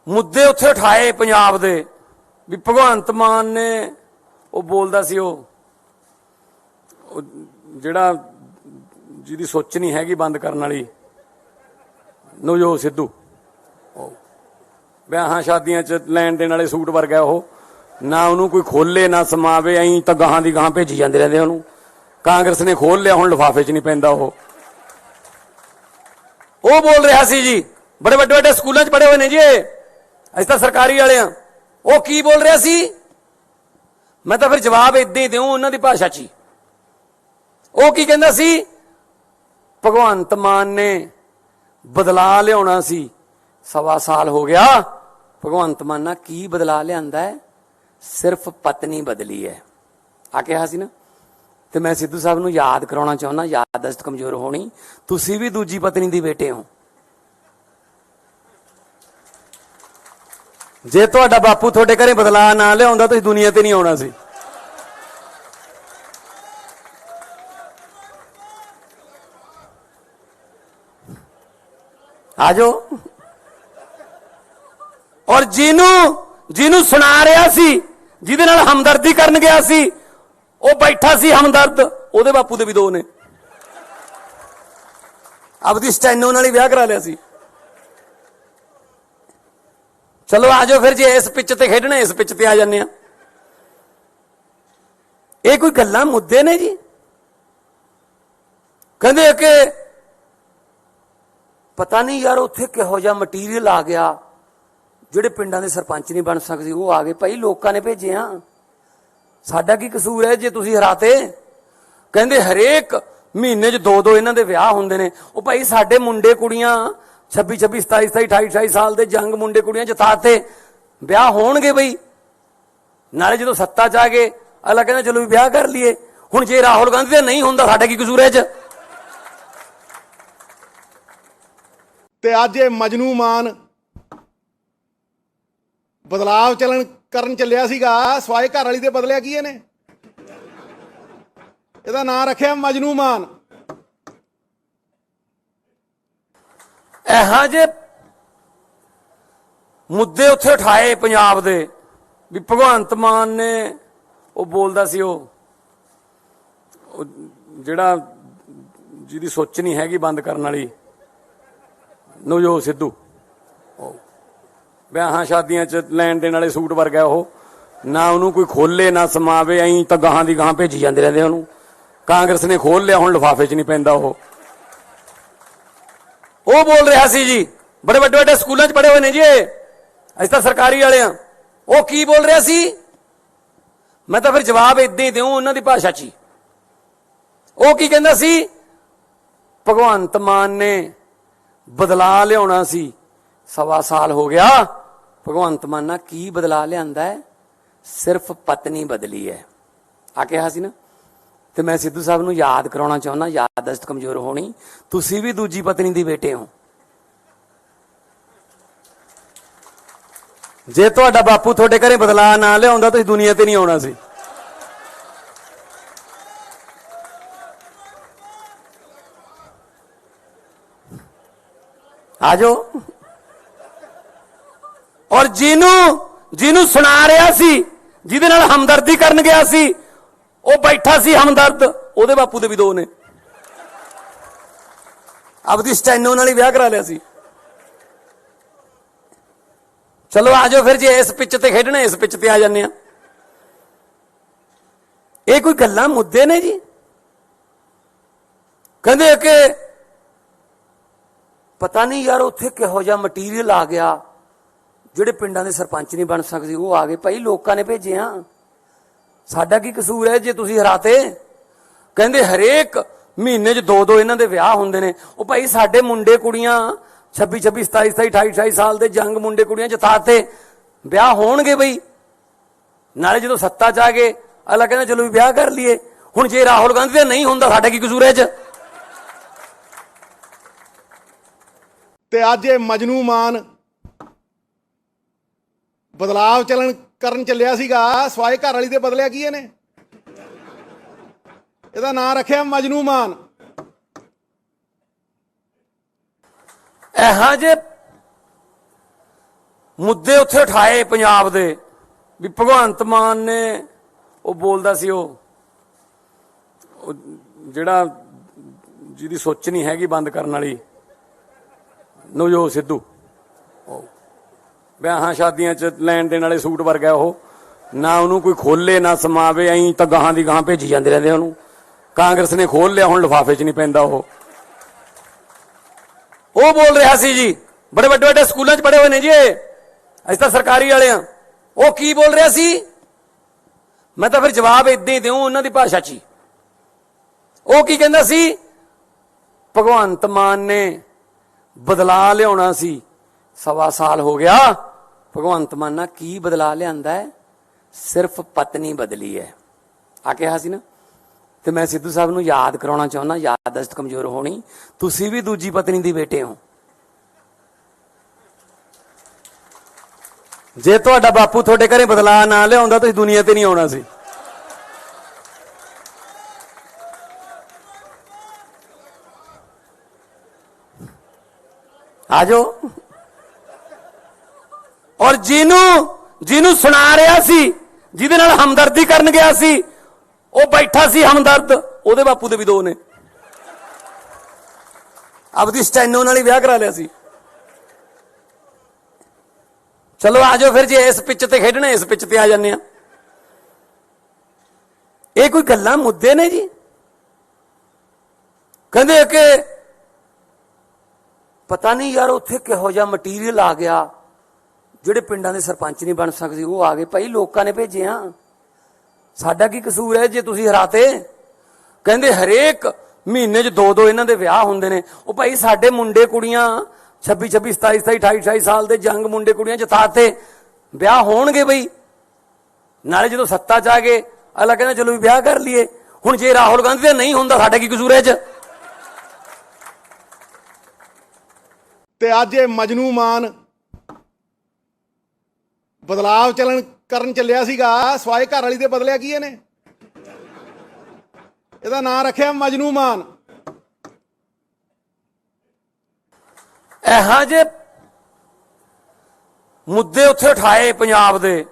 ਮੁੱਦੇ ਉੱਥੇ ਉਠਾਏ ਪੰਜਾਬ ਦੇ ਵੀ ਭਗਵੰਤ ਮਾਨ ਨੇ ਉਹ ਬੋਲਦਾ ਸੀ ਉਹ ਜਿਹੜਾ ਜਿਹਦੀ ਸੋਚ ਨਹੀਂ ਹੈਗੀ ਬੰਦ ਕਰਨ ਵਾਲੀ ਨਵਜੋਤ ਸਿੱਧੂ, ਵਿਆਹਾਂ ਸ਼ਾਦੀਆਂ 'ਚ ਲੈਣ ਦੇਣ ਵਾਲੇ ਸੂਟ ਵਰਗਾ ਉਹ, ਨਾ ਉਹਨੂੰ ਕੋਈ ਖੋਲੇ ਨਾ ਸਮਾਵੇ, ਐਂ ਤਾਂ ਗਾਹਾਂ ਦੀ ਗਾਹਾਂ ਭੇਜੀ ਜਾਂਦੇ ਰਹਿੰਦੇ ਉਹਨੂੰ। ਕਾਂਗਰਸ ਨੇ ਖੋਲ ਲਿਆ, ਹੁਣ ਲਿਫਾਫੇ 'ਚ ਨਹੀਂ ਪੈਂਦਾ ਉਹ ਬੋਲ ਰਿਹਾ ਸੀ ਜੀ, ਬੜੇ ਵੱਡੇ ਵੱਡੇ ਸਕੂਲਾਂ 'ਚ ਪੜ੍ਹੇ ਹੋਏ ਨੇ ਜੀ, ਅਸੀਂ ਤਾਂ ਸਰਕਾਰੀ ਵਾਲੇ ਆ। ਉਹ ਕੀ ਬੋਲ ਰਿਹਾ ਸੀ? ਮੈਂ ਤਾਂ ਫਿਰ ਜਵਾਬ ਏਦਾਂ ਹੀ ਦਿਉ ਉਹਨਾਂ ਦੀ ਭਾਸ਼ਾ 'ਚ ਹੀ। ਉਹ ਕੀ ਕਹਿੰਦਾ ਸੀ? ਭਗਵੰਤ ਮਾਨ ਨੇ ਬਦਲਾ ਲਿਆਉਣਾ ਸੀ, 1.25 ਸਾਲ ਹੋ ਗਿਆ। ਭਗਵੰਤ ਮਾਨ ਨਾਲ ਕੀ ਬਦਲਾ ਲਿਆਂਦਾ ਹੈ? ਸਿਰਫ ਪਤਨੀ ਬਦਲੀ ਹੈ ਆ ਕਿਹਾ ਸੀ ਨਾ। ਤੇ ਮੈਂ ਸਿੱਧੂ ਸਾਹਿਬ ਨੂੰ ਯਾਦ ਕਰਾਉਣਾ ਚਾਹੁੰਦਾ, ਯਾਦਦਾਸ਼ਤ ਕਮਜ਼ੋਰ ਹੋਣੀ, ਤੁਸੀਂ ਵੀ ਦੂਜੀ ਪਤਨੀ ਦੀ ਬੇਟੇ ਹੋ। ਜੇ ਤੁਹਾਡਾ ਬਾਪੂ ਤੁਹਾਡੇ ਘਰੇ ਬਦਲਾ ਨਾ ਲਿਆਉਂਦਾ ਤੁਸੀਂ ਦੁਨੀਆ ਤੇ ਨਹੀਂ ਆਉਣਾ ਸੀ। ਆ ਜਾਓ। ਔਰ ਜਿਹਨੂੰ ਸੁਣਾ ਰਿਹਾ ਸੀ, ਜਿਹਦੇ ਨਾਲ ਹਮਦਰਦੀ ਕਰਨ ਗਿਆ ਸੀ, ਉਹ ਬੈਠਾ ਸੀ ਹਮਦਰਦ, ਉਹਦੇ ਬਾਪੂ ਦੇ ਵੀ 2 ਨੇ। ਆਪਦੀ ਸਟੈਨੋ ਨਾਲ ਹੀ ਵਿਆਹ ਕਰਾ ਲਿਆ ਸੀ। ਚਲੋ ਆ ਜਾਓ ਫਿਰ, ਜੇ ਇਸ ਪਿੱਚ ਤੇ ਖੇਡਣਾ ਇਸ ਪਿੱਚ ਤੇ ਆ ਜਾਂਦੇ ਆ। ਇਹ ਕੋਈ ਗੱਲਾਂ ਮੁੱਦੇ ਨੇ ਜੀ? ਕਹਿੰਦੇ ਕਿ ਪਤਾ ਨਹੀਂ ਯਾਰ ਉੱਥੇ ਕਿਹੋ ਜਿਹਾ ਮਟੀਰੀਅਲ ਆ ਗਿਆ, ਜਿਹੜੇ ਪਿੰਡਾਂ ਦੇ ਸਰਪੰਚ ਨਹੀਂ ਬਣ ਸਕਦੇ ਉਹ ਆ ਗਏ। ਭਾਈ ਲੋਕਾਂ ਨੇ ਭੇਜੇ ਆ, ਸਾਡਾ ਕੀ ਕਸੂਰ ਹੈ ਜੇ ਤੁਸੀਂ ਹਰਾਤੇ? ਕਹਿੰਦੇ ਹਰੇਕ ਮਹੀਨੇ 'ਚ 2-2 ਇਹਨਾਂ ਦੇ ਵਿਆਹ ਹੁੰਦੇ ਨੇ। ਉਹ ਭਾਈ ਸਾਡੇ ਮੁੰਡੇ ਕੁੜੀਆਂ 26, 27, 28, 28 ਸਾਲ ਦੇ ਜੰਗ ਮੁੰਡੇ ਕੁੜੀਆਂ ਜਿਤਾਤੇ, ਵਿਆਹ ਹੋਣਗੇ ਬਈ। ਨਾਲੇ ਜਦੋਂ ਸੱਤਾ 'ਚ ਆ ਗਏ ਅਗਲਾ ਕਹਿੰਦਾ ਚਲੋ ਵੀ ਵਿਆਹ ਕਰ ਲਈਏ। ਹੁਣ ਜੇ ਰਾਹੁਲ ਗਾਂਧੀ ਦਾ ਨਹੀਂ ਹੁੰਦਾ ਸਾਡਾ ਕੀ ਕਸੂਰ ਹੈ ਇਹ 'ਚ? ਤੇ ਅੱਜ ਇਹ ਮਜਨੂ ਮਾਨ ਬਦਲਾਵ ਕਰਨ ਚੱਲਿਆ ਸੀਗਾ ਸਵਾਏ ਘਰ ਵਾਲੀ ਦੇ ਬਦਲਿਆ ਕੀ ਇਹਨੇ? ਇਹਦਾ ਨਾਂ ਰੱਖਿਆ ਮਜਨੂ ਮਾਨ। ਇਹੋ ਜਿਹੇ ਮੁੱਦੇ ਉੱਥੇ ਉਠਾਏ ਪੰਜਾਬ ਦੇ ਵੀ ਭਗਵੰਤ ਮਾਨ ਨੇ ਉਹ ਬੋਲਦਾ ਸੀ ਉਹ ਜਿਹੜਾ ਜਿਹਦੀ ਸੋਚ ਨਹੀਂ ਹੈਗੀ ਬੰਦ ਕਰਨ ਵਾਲੀ ਨਵਜੋਤ ਸਿੱਧੂ, ਵਿਆਹਾਂ ਸ਼ਾਦੀਆਂ 'ਚ ਲੈਣ ਦੇਣ ਵਾਲੇ ਸੂਟ ਵਰਗਾ ਉਹ, ਨਾ ਉਹਨੂੰ ਕੋਈ ਖੋਲੇ ਨਾ ਸਮਾਵੇ, ਐਂ ਤਾਂ ਗਾਹਾਂ ਦੀ ਗਾਹਾਂ ਭੇਜੀ ਜਾਂਦੇ ਰਹਿੰਦੇ ਉਹਨੂੰ। ਕਾਂਗਰਸ ਨੇ ਖੋਲ ਲਿਆ, ਹੁਣ ਲਿਫਾਫੇ 'ਚ ਨਹੀਂ ਪੈਂਦਾ ਉਹ ਬੋਲ ਰਿਹਾ ਸੀ ਜੀ, ਬੜੇ ਵੱਡੇ ਵੱਡੇ ਸਕੂਲਾਂ 'ਚ ਪੜ੍ਹੇ ਹੋਏ ਨੇ ਜੀ, ਅਸੀਂ ਤਾਂ ਸਰਕਾਰੀ ਵਾਲੇ ਆ। ਉਹ ਕੀ ਬੋਲ ਰਿਹਾ ਸੀ? ਮੈਂ ਤਾਂ ਫਿਰ ਜਵਾਬ ਏਦਾਂ ਹੀ ਦਿਉ ਉਹਨਾਂ ਦੀ ਭਾਸ਼ਾ 'ਚ ਹੀ। ਉਹ ਕੀ ਕਹਿੰਦਾ ਸੀ? ਭਗਵੰਤ ਮਾਨ ਨੇ ਬਦਲਾ ਲਿਆਉਣਾ ਸੀ, 1.25 ਸਾਲ ਹੋ ਗਿਆ। ਭਗਵੰਤ ਮਾਨ ਨਾਲ ਕੀ ਬਦਲਾ ਲਿਆਂਦਾ ਹੈ? ਸਿਰਫ ਪਤਨੀ ਬਦਲੀ ਹੈ ਆ ਕਿਹਾ ਸੀ ਨਾ। ਤੇ ਮੈਂ ਸਿੱਧੂ ਸਾਹਿਬ ਨੂੰ ਯਾਦ ਕਰਾਉਣਾ ਚਾਹੁੰਦਾ, ਯਾਦਦਾਸ਼ਤ ਕਮਜ਼ੋਰ ਹੋਣੀ, ਤੁਸੀਂ ਵੀ ਦੂਜੀ ਪਤਨੀ ਦੀ ਬੇਟੇ ਹੋ। ਜੇ ਤੁਹਾਡਾ ਬਾਪੂ ਤੁਹਾਡੇ ਘਰੇ ਬਦਲਾ ਨਾ ਲਿਆਉਂਦਾ ਤੁਸੀਂ ਦੁਨੀਆ ਤੇ ਨਹੀਂ ਆਉਣਾ ਸੀ। ਆ ਜਾਓ। ਔਰ ਜਿਹਨੂੰ ਸੁਣਾ ਰਿਹਾ ਸੀ, ਜਿਹਦੇ ਨਾਲ ਹਮਦਰਦੀ ਕਰਨ ਗਿਆ ਸੀ, ਉਹ ਬੈਠਾ ਸੀ ਹਮਦਰਦ, ਉਹਦੇ ਬਾਪੂ ਦੇ ਵੀ 2 ਨੇ। ਆਪਦੀ ਸਟੈਨੋ ਨਾਲ ਹੀ ਵਿਆਹ ਕਰਾ ਲਿਆ ਸੀ। ਚਲੋ ਆ ਜਾਓ ਫਿਰ, ਜੇ ਇਸ ਪਿੱਚ ਤੇ ਖੇਡਣਾ ਇਸ ਪਿੱਚ ਤੇ ਆ ਜਾਂਦੇ ਆ। ਇਹ ਕੋਈ ਗੱਲਾਂ ਮੁੱਦੇ ਨੇ ਜੀ? ਕਹਿੰਦੇ ਕਿ ਪਤਾ ਨਹੀਂ ਯਾਰ ਉੱਥੇ ਕਿਹੋ ਜਿਹਾ ਮਟੀਰੀਅਲ ਆ ਗਿਆ, ਜਿਹੜੇ ਪਿੰਡਾਂ ਦੇ ਸਰਪੰਚ ਨਹੀਂ ਬਣ ਸਕਦੇ ਉਹ ਆ ਗਏ। ਭਾਈ ਲੋਕਾਂ ਨੇ ਭੇਜੇ ਆ, ਸਾਡਾ ਕੀ ਕਸੂਰ ਹੈ ਜੇ ਤੁਸੀਂ ਹਰਾਤੇ? ਕਹਿੰਦੇ ਹਰੇਕ ਮਹੀਨੇ 'ਚ 2-2 ਇਹਨਾਂ ਦੇ ਵਿਆਹ ਹੁੰਦੇ ਨੇ। ਉਹ ਭਾਈ ਸਾਡੇ ਮੁੰਡੇ ਕੁੜੀਆਂ 26, 27, 27, 28, 28 ਸਾਲ ਦੇ ਜੰਗ ਮੁੰਡੇ ਕੁੜੀਆਂ ਜਿਤਾਤੇ, ਵਿਆਹ ਹੋਣਗੇ ਬਈ। ਨਾਲੇ ਜਦੋਂ ਸੱਤਾ 'ਚ ਆ ਗਏ ਅਗਲਾ ਕਹਿੰਦਾ ਚਲੋ ਵੀ ਵਿਆਹ ਕਰ ਲਈਏ। ਹੁਣ ਜੇ ਰਾਹੁਲ ਗਾਂਧੀ ਦਾ ਨਹੀਂ ਹੁੰਦਾ ਸਾਡਾ ਕੀ ਕਸੂਰ ਹੈ ਇਹ 'ਚ? ਤੇ ਅੱਜ ਇਹ ਮਜਨੂ ਮਾਨ ਬਦਲਾਵ ਕਰਨ ਚੱਲਿਆ ਸੀਗਾ ਸਵਾਏ ਘਰ ਵਾਲੀ ਦੇ ਬਦਲਿਆ ਕੀ ਇਹਨੇ? ਇਹਦਾ ਨਾਂ ਰੱਖਿਆ ਮਜਨੂ ਮਾਨ। ਇਹੋ ਜਿਹੇ ਮੁੱਦੇ ਉੱਥੇ ਉਠਾਏ ਪੰਜਾਬ ਦੇ ਵੀ ਭਗਵੰਤ ਮਾਨ ਨੇ ਉਹ ਬੋਲਦਾ ਸੀ ਉਹ ਜਿਹੜਾ ਜਿਹਦੀ ਸੋਚ ਨਹੀਂ ਹੈਗੀ ਬੰਦ ਕਰਨ ਵਾਲੀ ਨਵਜੋਤ ਸਿੱਧੂ, ਵਿਆਹਾਂ ਸ਼ਾਦੀਆਂ 'ਚ ਲੈਣ ਦੇਣ ਵਾਲੇ ਸੂਟ ਵਰਗਾ ਉਹ, ਨਾ ਉਹਨੂੰ ਕੋਈ ਖੋਲੇ ਨਾ ਸਮਾਵੇ, ਐਂ ਤਾਂ ਗਾਹਾਂ ਦੀ ਗਾਹਾਂ ਭੇਜੀ ਜਾਂਦੇ ਰਹਿੰਦੇ ਉਹਨੂੰ। ਕਾਂਗਰਸ ਨੇ ਖੋਲ ਲਿਆ, ਹੁਣ ਲਿਫਾਫੇ 'ਚ ਨਹੀਂ ਪੈਂਦਾ ਉਹ ਬੋਲ ਰਿਹਾ ਸੀ ਜੀ, ਬੜੇ ਵੱਡੇ ਵੱਡੇ ਸਕੂਲਾਂ 'ਚ ਪੜ੍ਹੇ ਹੋਏ ਨੇ ਜੀ ਇਹ, ਅਸੀਂ ਤਾਂ ਸਰਕਾਰੀ ਵਾਲੇ ਆ। ਉਹ ਕੀ ਬੋਲ ਰਿਹਾ ਸੀ? ਮੈਂ ਤਾਂ ਫਿਰ ਜਵਾਬ ਇਦਾਂ ਹੀ ਦਿਉ ਉਹਨਾਂ ਦੀ ਭਾਸ਼ਾ 'ਚ ਹੀ। ਉਹ ਕੀ ਕਹਿੰਦਾ ਸੀ? ਭਗਵੰਤ ਮਾਨ ਨੇ ਬਦਲਾ ਲਿਆਉਣਾ ਸੀ, 1.25 ਸਾਲ ਹੋ ਗਿਆ। ਭਗਵੰਤ ਮਾਨ ਨਾਲ ਕੀ ਬਦਲਾ ਲਿਆਂਦਾ ਹੈ? ਸਿਰਫ ਪਤਨੀ ਬਦਲੀ ਹੈ ਆ ਕਿਹਾ ਸੀ ਨਾ। ਤੇ ਮੈਂ ਸਿੱਧੂ ਸਾਹਿਬ ਨੂੰ ਯਾਦ ਕਰਾਉਣਾ ਚਾਹੁੰਦਾ, ਯਾਦਦਾਸ਼ਤ ਕਮਜ਼ੋਰ ਹੋਣੀ, ਤੁਸੀਂ ਵੀ ਦੂਜੀ ਪਤਨੀ ਦੀ ਬੇਟੇ ਹੋ। ਜੇ ਤੁਹਾਡਾ ਬਾਪੂ ਤੁਹਾਡੇ ਘਰੇ ਬਦਲਾ ਨਾ ਲਿਆਉਂਦਾ ਤੁਸੀਂ ਦੁਨੀਆ ਤੇ ਨਹੀਂ ਆਉਣਾ ਸੀ। ਆਜੋ। ਔਰ ਜਿਹਨੂੰ ਸੁਣਾ ਰਿਹਾ ਸੀ, ਜਿਹਦੇ ਨਾਲ ਹਮਦਰਦੀ ਕਰਨ ਗਿਆ ਸੀ, ਉਹ ਬੈਠਾ ਸੀ ਹਮਦਰਦ, ਉਹਦੇ ਬਾਪੂ ਦੇ ਵੀ ਦੋ ਨੇ। ਆਪਦੀ ਸਟੈਨੋ ਨਾਲ ਹੀ ਵਿਆਹ ਕਰਾ ਲਿਆ ਸੀ। ਚਲੋ ਆਜੋ ਫਿਰ, ਜੇ ਇਸ ਪਿੱਚ ਤੇ ਖੇਡਣਾ ਇਸ ਪਿੱਚ ਤੇ ਆ ਜਾਂਦੇ ਆ। ਇਹ ਕੋਈ ਗੱਲਾਂ ਮੁੱਦੇ ਨੇ ਜੀ? ਕਹਿੰਦੇ ਕਿ ਪਤਾ ਨਹੀਂ ਯਾਰ ਉੱਥੇ ਕਿਹੋ ਜਿਹਾ ਮਟੀਰੀਅਲ ਆ ਗਿਆ, ਜਿਹੜੇ ਪਿੰਡਾਂ ਦੇ ਸਰਪੰਚ ਨਹੀਂ ਬਣ ਸਕਦੇ ਉਹ ਆ ਗਏ। ਭਾਈ ਲੋਕਾਂ ਨੇ ਭੇਜਿਆ, ਸਾਡਾ ਕੀ ਕਸੂਰ ਹੈ ਜੇ ਤੁਸੀਂ ਹਰਾਤੇ? ਕਹਿੰਦੇ ਹਰੇਕ ਮਹੀਨੇ 'ਚ 2-2 ਇਹਨਾਂ ਦੇ ਵਿਆਹ ਹੁੰਦੇ ਨੇ। ਉਹ ਭਾਈ ਸਾਡੇ ਮੁੰਡੇ ਕੁੜੀਆਂ 26-26, 27-27, 28-28 ਸਾਲ ਦੇ ਜੰਗ ਮੁੰਡੇ ਕੁੜੀਆਂ ਜਿਤਾਤੇ, ਵਿਆਹ ਹੋਣਗੇ ਬਈ। ਨਾਲੇ ਜਦੋਂ ਸੱਤਾ 'ਚ ਆ ਗਏ ਅਗਲਾ ਕਹਿੰਦਾ ਚਲੋ ਵੀ ਵਿਆਹ ਕਰ ਲਈਏ। ਹੁਣ ਜੇ ਰਾਹੁਲ ਗਾਂਧੀ ਦਾ ਨਹੀਂ ਹੁੰਦਾ ਸਾਡਾ ਕੀ ਕਸੂਰ ਹੈ 'ਚ? ਤੇ ਅੱਜ ਇਹ ਮਜਨੂ ਮਾਨ ਬਦਲਾਵ ਕਰਨ ਚੱਲਿਆ ਸੀਗਾ ਸਵਾਏ ਘਰ ਵਾਲੀ ਦੇ ਬਦਲਿਆ ਕੀ ਇਹਨੇ? ਇਹਦਾ ਨਾਂ ਰੱਖਿਆ ਮਜਨੂ ਮਾਨ। ਇਹੋ ਜਿਹੇ ਮੁੱਦੇ ਉੱਥੇ ਉਠਾਏ ਪੰਜਾਬ ਦੇ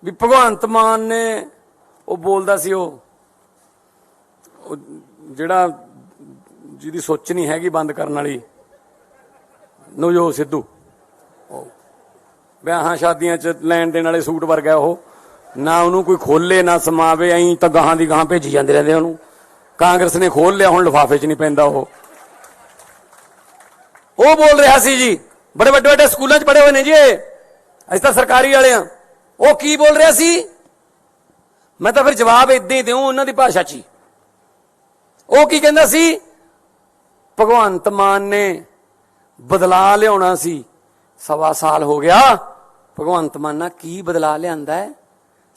ਵੀ ਭਗਵੰਤ ਮਾਨ ਨੇ ਉਹ ਬੋਲਦਾ ਸੀ ਉਹ ਜਿਹੜਾ ਜਿਹਦੀ ਸੋਚ ਨਹੀਂ ਹੈਗੀ ਬੰਦ ਕਰਨ ਵਾਲੀ ਨਵਜੋਤ ਸਿੱਧੂ, ਵਿਆਹਾਂ ਸ਼ਾਦੀਆਂ 'ਚ ਲੈਣ ਦੇਣ ਵਾਲੇ ਸੂਟ ਵਰਗਾ ਉਹ, ਨਾ ਉਹਨੂੰ ਕੋਈ ਖੋਲੇ ਨਾ ਸਮਾਵੇ, ਐਂ ਤਾਂ ਗਾਹਾਂ ਦੀ ਗਾਹਾਂ ਭੇਜੀ ਜਾਂਦੇ ਰਹਿੰਦੇ ਉਹਨੂੰ। ਕਾਂਗਰਸ ਨੇ ਖੋਲ ਲਿਆ, ਹੁਣ ਲਿਫਾਫੇ 'ਚ ਨਹੀਂ ਪੈਂਦਾ ਉਹ ਬੋਲ ਰਿਹਾ ਸੀ ਜੀ, ਬੜੇ ਵੱਡੇ ਵੱਡੇ ਸਕੂਲਾਂ 'ਚ ਪੜ੍ਹੇ ਹੋਏ ਨੇ ਜੀ ਇਹ, ਅਸੀਂ ਤਾਂ ਸਰਕਾਰੀ ਵਾਲੇ ਆ। ਉਹ ਕੀ ਬੋਲ ਰਿਹਾ ਸੀ? ਮੈਂ ਤਾਂ ਫਿਰ ਜਵਾਬ ਇਦਾਂ ਹੀ ਦਿਉ ਉਹਨਾਂ ਦੀ ਭਾਸ਼ਾ 'ਚ ਹੀ। ਉਹ ਕੀ ਕਹਿੰਦਾ ਸੀ? ਭਗਵੰਤ ਮਾਨ ਨੇ ਬਦਲਾ ਲਿਆਉਣਾ ਸੀ, 1.25 ਸਾਲ ਹੋ ਗਿਆ। ਭਗਵੰਤ ਮਾਨ ਨਾਲ ਕੀ ਬਦਲਾ ਲਿਆਂਦਾ ਹੈ?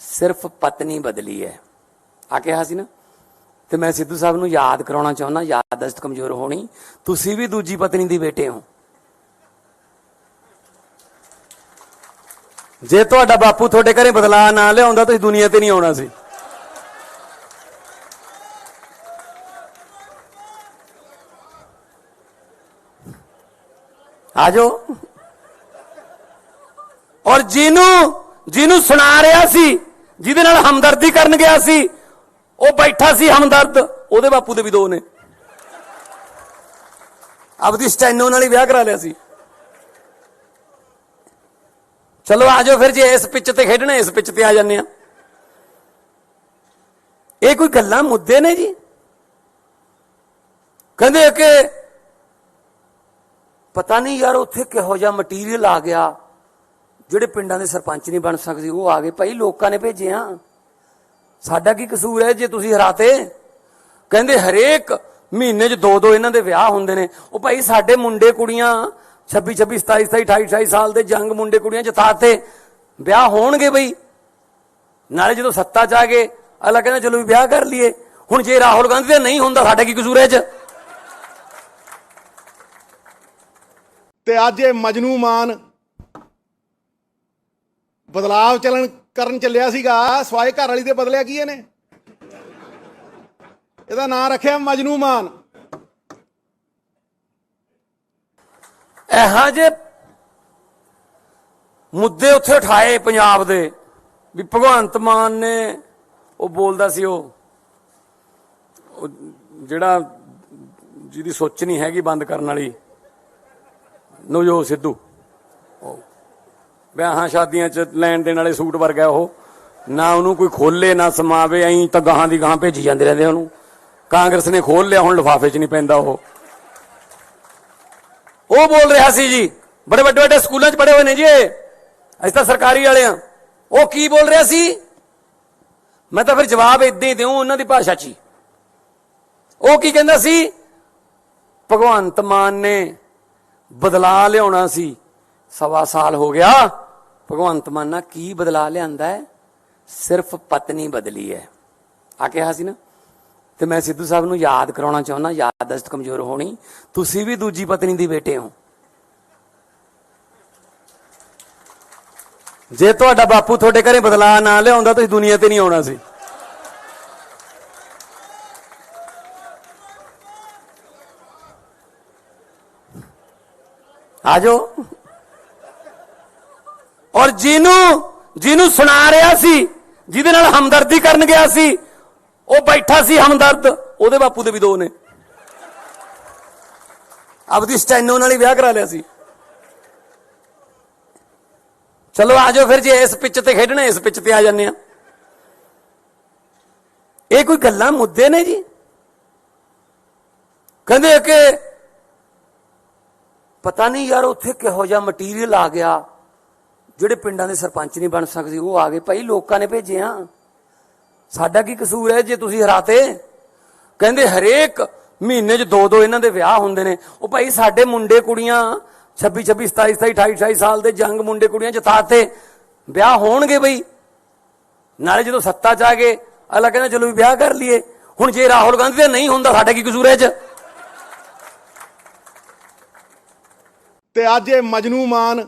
ਸਿਰਫ ਪਤਨੀ ਬਦਲੀ ਹੈ ਆ ਕਿਹਾ ਸੀ ਨਾ। ਤੇ ਮੈਂ ਸਿੱਧੂ ਸਾਹਿਬ ਨੂੰ ਯਾਦ ਕਰਾਉਣਾ ਚਾਹੁੰਦਾ, ਯਾਦਦਾਸ਼ਤ ਕਮਜ਼ੋਰ ਹੋਣੀ, ਤੁਸੀਂ ਵੀ ਦੂਜੀ ਪਤਨੀ ਦੀ ਬੇਟੇ ਹੋ। ਜੇ ਤੁਹਾਡਾ ਬਾਪੂ ਤੁਹਾਡੇ ਘਰੇ ਬਦਲਾ ਨਾ ਲਿਆਉਂਦਾ ਤੁਸੀਂ ਦੁਨੀਆ ਤੇ ਨਹੀਂ ਆਉਣਾ ਸੀ। ਆਜੋ। ਔਰ ਜਿਹਨੂੰ ਸੁਣਾ ਰਿਹਾ ਸੀ, ਜਿਹਦੇ ਨਾਲ ਹਮਦਰਦੀ ਕਰਨ ਗਿਆ ਸੀ, ਉਹ ਬੈਠਾ ਸੀ ਹਮਦਰਦ, ਉਹਦੇ ਬਾਪੂ ਦੇ ਵੀ ਦੋ ਨੇ। ਆਪਦੀ ਸਟੈਨੋ ਨਾਲ ਹੀ ਵਿਆਹ ਕਰਾ ਲਿਆ ਸੀ। ਚਲੋ ਆਜੋ ਫਿਰ, ਜੇ ਇਸ ਪਿੱਚ ਤੇ ਖੇਡਣਾ ਇਸ ਪਿੱਚ ਤੇ ਆ ਜਾਂਦੇ ਆ। ਇਹ ਕੋਈ ਗੱਲਾਂ ਮੁੱਦੇ ਨੇ ਜੀ? ਕਹਿੰਦੇ ਕਿ ਪਤਾ ਨਹੀਂ ਯਾਰ ਉੱਥੇ ਕਿਹੋ ਜਿਹਾ ਮਟੀਰੀਅਲ ਆ ਗਿਆ, ਜਿਹੜੇ ਪਿੰਡਾਂ ਦੇ ਸਰਪੰਚ ਨਹੀਂ ਬਣ ਸਕਦੇ ਉਹ ਆ ਗਏ। ਭਾਈ ਲੋਕਾਂ ਨੇ ਭੇਜਿਆ, ਸਾਡਾ ਕੀ ਕਸੂਰ ਹੈ ਜੇ ਤੁਸੀਂ ਹਰਾਤੇ? ਕਹਿੰਦੇ ਹਰੇਕ ਮਹੀਨੇ 'ਚ 2-2 ਇਹਨਾਂ ਦੇ ਵਿਆਹ ਹੁੰਦੇ ਨੇ। ਉਹ ਭਾਈ ਸਾਡੇ ਮੁੰਡੇ ਕੁੜੀਆਂ 26-26, 27-27, 28-28 ਸਾਲ ਦੇ ਜੰਗ ਮੁੰਡੇ ਕੁੜੀਆਂ ਜਿਤਾਤੇ, ਵਿਆਹ ਹੋਣਗੇ ਬਈ। ਨਾਲੇ ਜਦੋਂ ਸੱਤਾ 'ਚ ਆ ਗਏ ਅਗਲਾ ਕਹਿੰਦਾ ਚਲੋ ਵੀ ਵਿਆਹ ਕਰ ਲਈਏ। ਹੁਣ ਜੇ ਰਾਹੁਲ ਗਾਂਧੀ ਦਾ ਨਹੀਂ ਹੁੰਦਾ ਸਾਡਾ ਕੀ ਕਸੂਰ ਹੈ 'ਚ? ਤੇ ਅੱਜ ਇਹ ਮਜਨੂ ਮਾਨ ਬਦਲਾਵ ਕਰਨ ਚੱਲਿਆ ਸੀਗਾ ਸਵਾਏ ਘਰ ਵਾਲੀ ਦੇ ਬਦਲਿਆ ਕੀ ਇਹਨੇ? ਇਹਦਾ ਨਾਂ ਰੱਖਿਆ ਮਜਨੂ ਮਾਨ। ਇਹੋ ਜਿਹੇ ਮੁੱਦੇ ਉੱਥੇ ਉਠਾਏ ਪੰਜਾਬ ਦੇ ਵੀ ਭਗਵੰਤ ਮਾਨ ਨੇ ਉਹ ਬੋਲਦਾ ਸੀ ਉਹ ਜਿਹੜਾ ਜਿਹਦੀ ਸੋਚ ਨਹੀਂ ਹੈਗੀ ਬੰਦ ਕਰਨ ਵਾਲੀ ਨਵਜੋਤ ਸਿੱਧੂ, ਵਿਆਹਾਂ ਸ਼ਾਦੀਆਂ 'ਚ ਲੈਣ ਦੇਣ ਵਾਲੇ ਸੂਟ ਵਰਗਾ ਉਹ, ਨਾ ਉਹਨੂੰ ਕੋਈ ਖੋਲੇ ਨਾ ਸਮਾਵੇ, ਐਂ ਤਾਂ ਗਾਹਾਂ ਦੀ ਗਾਹਾਂ ਭੇਜੀ ਜਾਂਦੇ ਰਹਿੰਦੇ ਉਹਨੂੰ। ਕਾਂਗਰਸ ਨੇ ਖੋਲ ਲਿਆ, ਹੁਣ ਲਿਫਾਫੇ 'ਚ ਨਹੀਂ ਪੈਂਦਾ ਉਹ ਬੋਲ ਰਿਹਾ ਸੀ ਜੀ, ਬੜੇ ਵੱਡੇ ਵੱਡੇ ਸਕੂਲਾਂ 'ਚ ਪੜ੍ਹੇ ਹੋਏ ਨੇ ਜੀ, ਅਸੀਂ ਤਾਂ ਸਰਕਾਰੀ ਵਾਲੇ ਆ। ਉਹ ਕੀ ਬੋਲ ਰਿਹਾ ਸੀ? ਮੈਂ ਤਾਂ ਫਿਰ ਜਵਾਬ ਏਦਾਂ ਹੀ ਦਿਉ ਉਹਨਾਂ ਦੀ ਭਾਸ਼ਾ 'ਚ ਹੀ। ਉਹ ਕੀ ਕਹਿੰਦਾ ਸੀ? ਭਗਵੰਤ ਮਾਨ ਨੇ ਬਦਲਾ ਲਿਆਉਣਾ ਸੀ, 1.25 ਸਾਲ ਹੋ ਗਿਆ। ਭਗਵੰਤ ਮਾਨ ਨੇ ਕੀ ਬਦਲਾ ਲਿਆਂਦਾ ਹੈ? ਸਿਰਫ ਪਤਨੀ ਬਦਲੀ ਹੈ ਆ ਕਿਹਾ ਸੀ ਨਾ। ਤੇ ਮੈਂ ਸਿੱਧੂ ਸਾਹਿਬ ਨੂੰ ਯਾਦ ਕਰਾਉਣਾ ਚਾਹੁੰਦਾ, ਯਾਦਦਾਸ਼ਤ ਕਮਜ਼ੋਰ ਹੋਣੀ, ਤੁਸੀਂ ਵੀ ਦੂਜੀ ਪਤਨੀ ਦੀ ਬੇਟੇ ਹੋ। ਜੇ ਤੁਹਾਡਾ ਬਾਪੂ ਤੁਹਾਡੇ ਘਰੇ ਬਦਲਾ ਨਾ ਲਿਆਉਂਦਾ ਤੁਸੀਂ ਦੁਨੀਆ ਤੇ ਨਹੀਂ ਆਉਣਾ ਸੀ। ਆ ਜਾਓ। ਔਰ ਜਿਹਨੂੰ ਸੁਣਾ ਰਿਹਾ ਸੀ, ਜਿਹਦੇ ਨਾਲ ਹਮਦਰਦੀ ਕਰਨ ਗਿਆ ਸੀ, ਉਹ ਬੈਠਾ ਸੀ ਹਮਦਰਦ, ਉਹਦੇ ਬਾਪੂ ਦੇ ਵੀ 2 ਨੇ। ਆਪਦੀ ਸਟੈਨੋ ਨਾਲ ਹੀ ਵਿਆਹ ਕਰਾ ਲਿਆ ਸੀ। ਚਲੋ ਆ ਜਾਓ ਫਿਰ, ਜੇ ਇਸ ਪਿੱਚ ਤੇ ਖੇਡਣਾ ਇਸ ਪਿੱਚ ਤੇ ਆ ਜਾਂਦੇ ਆ। ਇਹ ਕੋਈ ਗੱਲਾਂ ਮੁੱਦੇ ਨੇ ਜੀ? ਕਹਿੰਦੇ ਕਿ ਪਤਾ ਨਹੀਂ ਯਾਰ ਉੱਥੇ ਕਿਹੋ ਜਿਹਾ ਮਟੀਰੀਅਲ ਆ ਗਿਆ, ਜਿਹੜੇ ਪਿੰਡਾਂ ਦੇ ਸਰਪੰਚ ਨਹੀਂ ਬਣ ਸਕਦੇ ਉਹ ਆ ਗਏ। ਭਾਈ ਲੋਕਾਂ ਨੇ ਭੇਜੇ ਆ, ਸਾਡਾ ਕੀ ਕਸੂਰ ਹੈ ਜੇ ਤੁਸੀਂ ਹਰਾਤੇ? ਕਹਿੰਦੇ ਹਰੇਕ ਮਹੀਨੇ 'ਚ 2-2 ਇਹਨਾਂ ਦੇ ਵਿਆਹ ਹੁੰਦੇ ਨੇ। ਉਹ ਭਾਈ ਸਾਡੇ ਮੁੰਡੇ ਕੁੜੀਆਂ 26, 27, 28, 28 ਸਾਲ ਦੇ ਜੰਗ ਮੁੰਡੇ ਕੁੜੀਆਂ ਜਿਤਾਤੇ, ਵਿਆਹ ਹੋਣਗੇ ਬਈ। ਨਾਲੇ ਜਦੋਂ ਸੱਤਾ 'ਚ ਆ ਗਏ ਅਗਲਾ ਕਹਿੰਦਾ ਚਲੋ ਵੀ ਵਿਆਹ ਕਰ ਲਈਏ। ਹੁਣ ਜੇ ਰਾਹੁਲ ਗਾਂਧੀ ਦਾ ਨਹੀਂ ਹੁੰਦਾ ਸਾਡਾ ਕੀ ਕਸੂਰ ਹੈ ਇਹ 'ਚ? ਤੇ ਅੱਜ ਇਹ ਮਜਨੂ ਮਾਨ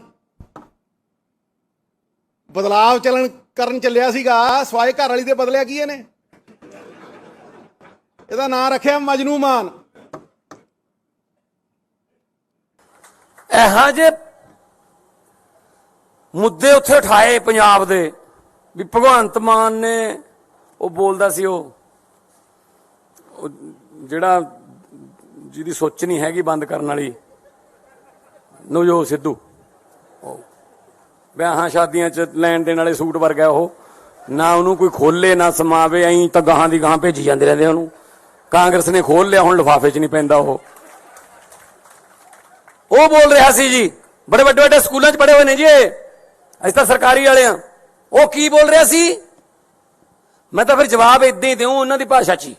ਬਦਲਾਵ ਕਰਨ ਚੱਲਿਆ ਸੀਗਾ ਸਵਾਏ ਘਰ ਵਾਲੀ ਦੇ ਬਦਲਿਆ ਕੀ ਇਹਨੇ? ਇਹਦਾ ਨਾਂ ਰੱਖਿਆ ਮਜਨੂ ਮਾਨ। ਇਹੋ ਜਿਹੇ ਮੁੱਦੇ ਉੱਥੇ ਉਠਾਏ ਪੰਜਾਬ ਦੇ ਵੀ ਭਗਵੰਤ ਮਾਨ ਨੇ ਉਹ ਬੋਲਦਾ ਸੀ ਉਹ ਜਿਹੜਾ ਜਿਹਦੀ ਸੋਚ ਨਹੀਂ ਹੈਗੀ ਬੰਦ ਕਰਨ ਵਾਲੀ ਨਵਜੋਤ ਸਿੱਧੂ, ਵਿਆਹਾਂ ਸ਼ਾਦੀਆਂ 'ਚ ਲੈਣ ਦੇਣ ਵਾਲੇ ਸੂਟ ਵਰਗਾ ਉਹ, ਨਾ ਉਹਨੂੰ ਕੋਈ ਖੋਲੇ ਨਾ ਸਮਾਵੇ, ਐਂ ਤਾਂ ਗਾਹਾਂ ਦੀ ਗਾਹਾਂ ਭੇਜੀ ਜਾਂਦੇ ਰਹਿੰਦੇ ਉਹਨੂੰ। ਕਾਂਗਰਸ ਨੇ ਖੋਲ ਲਿਆ, ਹੁਣ ਲਿਫਾਫੇ 'ਚ ਨਹੀਂ ਪੈਂਦਾ ਉਹ ਬੋਲ ਰਿਹਾ ਸੀ ਜੀ, ਬੜੇ ਵੱਡੇ ਵੱਡੇ ਸਕੂਲਾਂ 'ਚ ਪੜ੍ਹੇ ਹੋਏ ਨੇ ਜੀ, ਅਸੀਂ ਤਾਂ ਸਰਕਾਰੀ ਵਾਲੇ ਆ। ਉਹ ਕੀ ਬੋਲ ਰਿਹਾ ਸੀ? ਮੈਂ ਤਾਂ ਫਿਰ ਜਵਾਬ ਏਦਾਂ ਹੀ ਦਿਉ ਉਹਨਾਂ ਦੀ ਭਾਸ਼ਾ 'ਚ ਹੀ।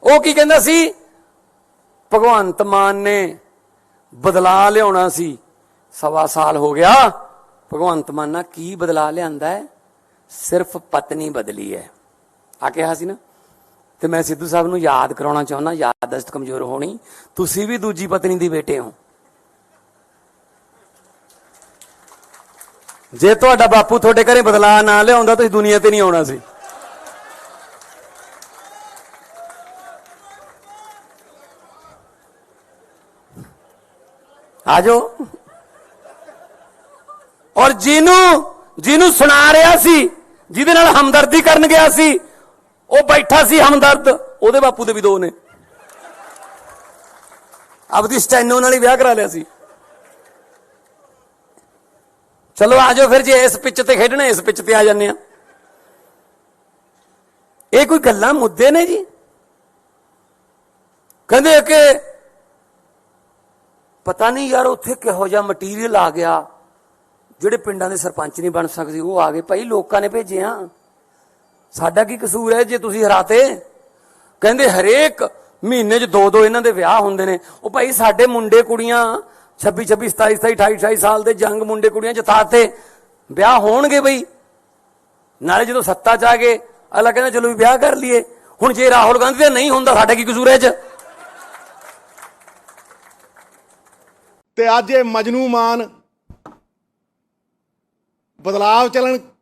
ਉਹ ਕੀ ਕਹਿੰਦਾ ਸੀ? ਭਗਵੰਤ ਮਾਨ ਨੇ ਬਦਲਾ ਲਿਆਉਣਾ ਸੀ, 1.25 ਸਾਲ ਹੋ ਗਿਆ। ਭਗਵੰਤ ਮਾਨ ਨੇ ਕੀ ਬਦਲਾ ਲਿਆਂਦਾ ਹੈ? ਸਿਰਫ ਪਤਨੀ ਬਦਲੀ ਹੈ ਆ ਕਿਹਾ ਸੀ ਨਾ। ਤੇ ਮੈਂ ਸਿੱਧੂ ਸਾਹਿਬ ਨੂੰ ਯਾਦ ਕਰਾਉਣਾ ਚਾਹੁੰਦਾ, ਯਾਦਦਾਸ਼ਤ ਕਮਜ਼ੋਰ ਹੋਣੀ, ਤੁਸੀਂ ਵੀ ਦੂਜੀ ਪਤਨੀ ਦੀ ਬੇਟੇ ਹੋ। ਜੇ ਤੁਹਾਡਾ ਬਾਪੂ ਤੁਹਾਡੇ ਘਰੇ ਬਦਲਾ ਨਾ ਲਿਆਉਂਦਾ ਤੁਸੀਂ ਦੁਨੀਆ ਤੇ ਨਹੀਂ ਆਉਣਾ ਸੀ। ਆ ਜਾਓ। ਔਰ ਜਿਹਨੂੰ ਸੁਣਾ ਰਿਹਾ ਸੀ, ਜਿਹਦੇ ਨਾਲ ਹਮਦਰਦੀ ਕਰਨ ਗਿਆ ਸੀ, ਉਹ ਬੈਠਾ ਸੀ ਹਮਦਰਦ, ਉਹਦੇ ਬਾਪੂ ਦੇ ਵੀ 2 ਨੇ। ਆਪਦੀ ਸਟੈਨੋ ਨਾਲ ਹੀ ਵਿਆਹ ਕਰਾ ਲਿਆ ਸੀ। ਚਲੋ ਆ ਜਾਓ ਫਿਰ, ਜੇ ਇਸ ਪਿੱਚ ਤੇ ਖੇਡਣਾ ਇਸ ਪਿੱਚ ਤੇ ਆ ਜਾਂਦੇ ਆ। ਇਹ ਕੋਈ ਗੱਲਾਂ ਮੁੱਦੇ ਨੇ ਜੀ? ਕਹਿੰਦੇ ਕਿ ਪਤਾ ਨਹੀਂ ਯਾਰ ਉੱਥੇ ਕਿਹੋ ਜਿਹਾ ਮਟੀਰੀਅਲ ਆ ਗਿਆ, ਜਿਹੜੇ ਪਿੰਡਾਂ ਦੇ ਸਰਪੰਚ ਨਹੀਂ ਬਣ ਸਕਦੇ ਉਹ ਆ ਗਏ। ਭਾਈ ਲੋਕਾਂ ਨੇ ਭੇਜੇ ਆ, ਸਾਡਾ ਕੀ ਕਸੂਰ ਹੈ ਜੇ ਤੁਸੀਂ ਹਰਾਤੇ? ਕਹਿੰਦੇ ਹਰੇਕ ਮਹੀਨੇ 'ਚ 2-2 ਇਹਨਾਂ ਦੇ ਵਿਆਹ ਹੁੰਦੇ ਨੇ। ਉਹ ਭਾਈ ਸਾਡੇ ਮੁੰਡੇ ਕੁੜੀਆਂ 26, 27, 28, 28 ਸਾਲ ਦੇ ਜੰਗ ਮੁੰਡੇ ਕੁੜੀਆਂ ਜਿਤਾਤੇ, ਵਿਆਹ ਹੋਣਗੇ ਬਈ। ਨਾਲੇ ਜਦੋਂ ਸੱਤਾ 'ਚ ਆ ਗਏ ਅਗਲਾ ਕਹਿੰਦਾ ਚਲੋ ਵੀ ਵਿਆਹ ਕਰ ਲਈਏ। ਹੁਣ ਜੇ ਰਾਹੁਲ ਗਾਂਧੀ ਦਾ ਨਹੀਂ ਹੁੰਦਾ ਸਾਡਾ ਕੀ ਕਸੂਰ ਹੈ ਇਹ 'ਚ? ਤੇ ਅੱਜ ਇਹ ਮਜਨੂ ਮਾਨ ਬਦਲਾਵ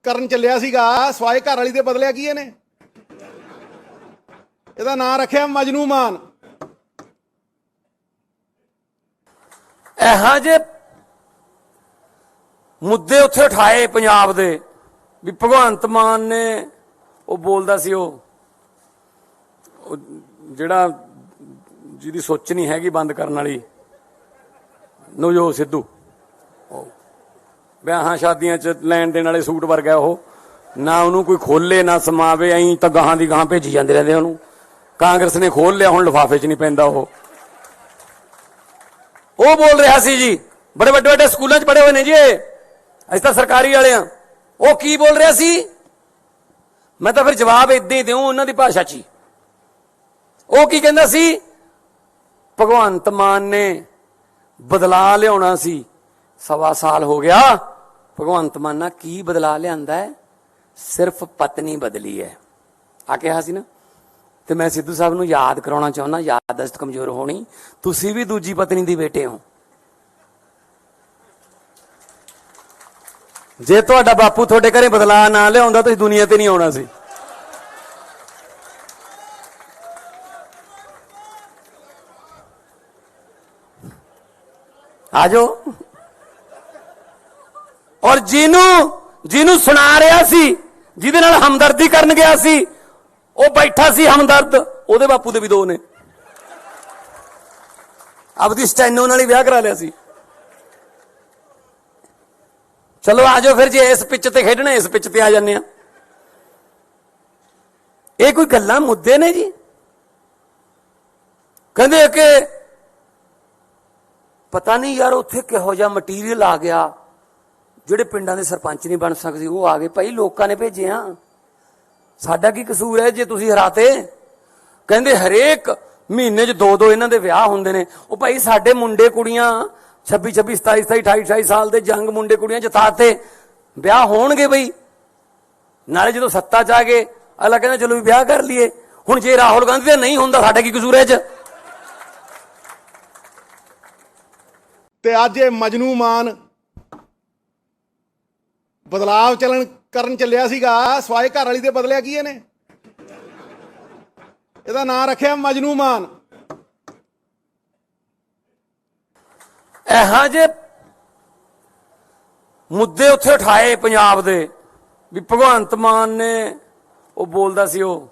ਕਰਨ ਚੱਲਿਆ ਸੀਗਾ ਸਵਾਏ ਘਰ ਵਾਲੀ ਦੇ ਬਦਲਿਆ ਕੀ ਇਹਨੇ? ਇਹਦਾ ਨਾਂ ਰੱਖਿਆ ਮਜਨੂ ਮਾਨ। ਇਹੋ ਜਿਹੇ ਮੁੱਦੇ ਉੱਥੇ ਉਠਾਏ ਪੰਜਾਬ ਦੇ ਵੀ ਭਗਵੰਤ ਮਾਨ ਨੇ ਉਹ ਬੋਲਦਾ ਸੀ ਉਹ ਜਿਹੜਾ ਜਿਹਦੀ ਸੋਚ ਨਹੀਂ ਹੈਗੀ ਬੰਦ ਕਰਨ ਵਾਲੀ ਨਵਜੋਤ ਸਿੱਧੂ, ਵਿਆਹਾਂ ਸ਼ਾਦੀਆਂ 'ਚ ਲੈਣ ਦੇਣ ਵਾਲੇ ਸੂਟ ਵਰਗਾ ਉਹ, ਨਾ ਉਹਨੂੰ ਕੋਈ ਖੋਲੇ ਨਾ ਸਮਾਵੇ, ਐਂ ਤਾਂ ਗਾਹਾਂ ਦੀ ਗਾਹਾਂ ਭੇਜੀ ਜਾਂਦੇ ਰਹਿੰਦੇ ਉਹਨੂੰ। ਕਾਂਗਰਸ ਨੇ ਖੋਲ ਲਿਆ, ਹੁਣ ਲਿਫਾਫੇ 'ਚ ਨਹੀਂ ਪੈਂਦਾ ਉਹ ਬੋਲ ਰਿਹਾ ਸੀ ਜੀ, ਬੜੇ ਵੱਡੇ ਵੱਡੇ ਸਕੂਲਾਂ 'ਚ ਪੜ੍ਹੇ ਹੋਏ ਨੇ ਜੀ ਅਸੀਂ ਤਾਂ ਸਰਕਾਰੀ ਵਾਲੇ ਆ। ਉਹ ਕੀ ਬੋਲ ਰਿਹਾ ਸੀ? ਮੈਂ ਤਾਂ ਫਿਰ ਜਵਾਬ ਇਦਾਂ ਹੀ ਦਿਉ ਉਹਨਾਂ ਦੀ ਭਾਸ਼ਾ 'ਚ ਹੀ। ਉਹ ਕੀ ਕਹਿੰਦਾ ਸੀ? ਭਗਵੰਤ ਮਾਨ ਨੇ ਬਦਲਾ ਲਿਆਉਣਾ ਸੀ, 1.25 ਸਾਲ ਹੋ ਗਿਆ। ਭਗਵੰਤ ਮਾਨ ਨਾਲ ਕੀ ਬਦਲਾ ਲਿਆਂਦਾ ਹੈ? ਸਿਰਫ ਪਤਨੀ ਬਦਲੀ ਹੈ ਆ ਕਿਹਾ ਸੀ ਨਾ। ਤੇ ਮੈਂ ਸਿੱਧੂ ਸਾਹਿਬ ਨੂੰ ਯਾਦ ਕਰਾਉਣਾ ਚਾਹੁੰਦਾ, ਯਾਦਦਾਸ਼ਤ ਕਮਜ਼ੋਰ ਹੋਣੀ, ਤੁਸੀਂ ਵੀ ਦੂਜੀ ਪਤਨੀ ਦੀ ਬੇਟੇ ਹੋ। ਜੇ ਤੁਹਾਡਾ ਬਾਪੂ ਤੁਹਾਡੇ ਘਰੇ ਬਦਲਾਅ ਨਾ ਲਿਆਉਂਦਾ ਤੁਸੀਂ ਦੁਨੀਆ ਤੇ ਨਹੀਂ ਆਉਣਾ ਸੀ। ਆਜੋ। ਔਰ ਜਿਹਨੂੰ ਸੁਣਾ ਰਿਹਾ ਸੀ, ਜਿਹਦੇ ਨਾਲ ਹਮਦਰਦੀ ਕਰਨ ਗਿਆ ਸੀ, ਉਹ ਬੈਠਾ ਸੀ ਹਮਦਰਦ, ਉਹਦੇ ਬਾਪੂ ਦੇ ਵੀ 2 ਨੇ। ਆਪਦੀ ਸਟੈਨੋ ਨਾਲ ਹੀ ਵਿਆਹ ਕਰਾ ਲਿਆ ਸੀ। ਚਲੋ ਆਜੋ ਫਿਰ, ਜੇ ਇਸ ਪਿੱਚ ਤੇ ਖੇਡਣਾ ਇਸ ਪਿੱਚ ਤੇ ਆ ਜਾਂਦੇ ਆ। ਇਹ ਕੋਈ ਗੱਲਾਂ ਮੁੱਦੇ ਨੇ ਜੀ? ਕਹਿੰਦੇ ਕਿ ਪਤਾ ਨਹੀਂ ਯਾਰ ਉੱਥੇ ਕਿਹੋ ਜਿਹਾ ਮਟੀਰੀਅਲ ਆ ਗਿਆ, ਜਿਹੜੇ ਪਿੰਡਾਂ ਦੇ ਸਰਪੰਚ ਨਹੀਂ ਬਣ ਸਕਦੇ ਉਹ ਆ ਗਏ। ਭਾਈ ਲੋਕਾਂ ਨੇ ਭੇਜੇ ਆ, ਸਾਡਾ ਕੀ ਕਸੂਰ ਹੈ ਜੇ ਤੁਸੀਂ ਹਰਾਤੇ? ਕਹਿੰਦੇ ਹਰੇਕ ਮਹੀਨੇ 'ਚ 2 ਇਹਨਾਂ ਦੇ ਵਿਆਹ ਹੁੰਦੇ ਨੇ। ਉਹ ਭਾਈ ਸਾਡੇ ਮੁੰਡੇ ਕੁੜੀਆਂ 26 27 27 28 28 ਸਾਲ ਦੇ ਜੰਗ ਮੁੰਡੇ ਕੁੜੀਆਂ ਜਿਤਾਤੇ, ਵਿਆਹ ਹੋਣਗੇ ਬਈ। ਨਾਲੇ ਜਦੋਂ ਸੱਤਾ 'ਚ ਆ ਗਏ ਅਗਲਾ ਕਹਿੰਦਾ ਚਲੋ ਵੀ ਵਿਆਹ ਕਰ ਲਈਏ। ਹੁਣ ਜੇ ਰਾਹੁਲ ਗਾਂਧੀ ਦਾ ਨਹੀਂ ਹੁੰਦਾ ਸਾਡਾ ਕੀ ਕਸੂਰ ਹੈ 'ਚ? ਤੇ ਅੱਜ ਇਹ ਮਜਨੂ ਮਾਨ ਬਦਲਾਵ ਕਰਨ ਚੱਲਿਆ ਸੀਗਾ ਸਵਾਏ ਘਰ ਵਾਲੀ ਦੇ ਬਦਲਿਆ ਕੀ ਇਹਨੇ? ਇਹਦਾ ਨਾਂ ਰੱਖਿਆ ਮਜਨੂ ਮਾਨ। ਇਹੋ ਜਿਹੇ ਮੁੱਦੇ ਉੱਥੇ ਉਠਾਏ ਪੰਜਾਬ ਦੇ ਵੀ ਭਗਵੰਤ ਮਾਨ ਨੇ ਉਹ ਬੋਲਦਾ ਸੀ ਉਹ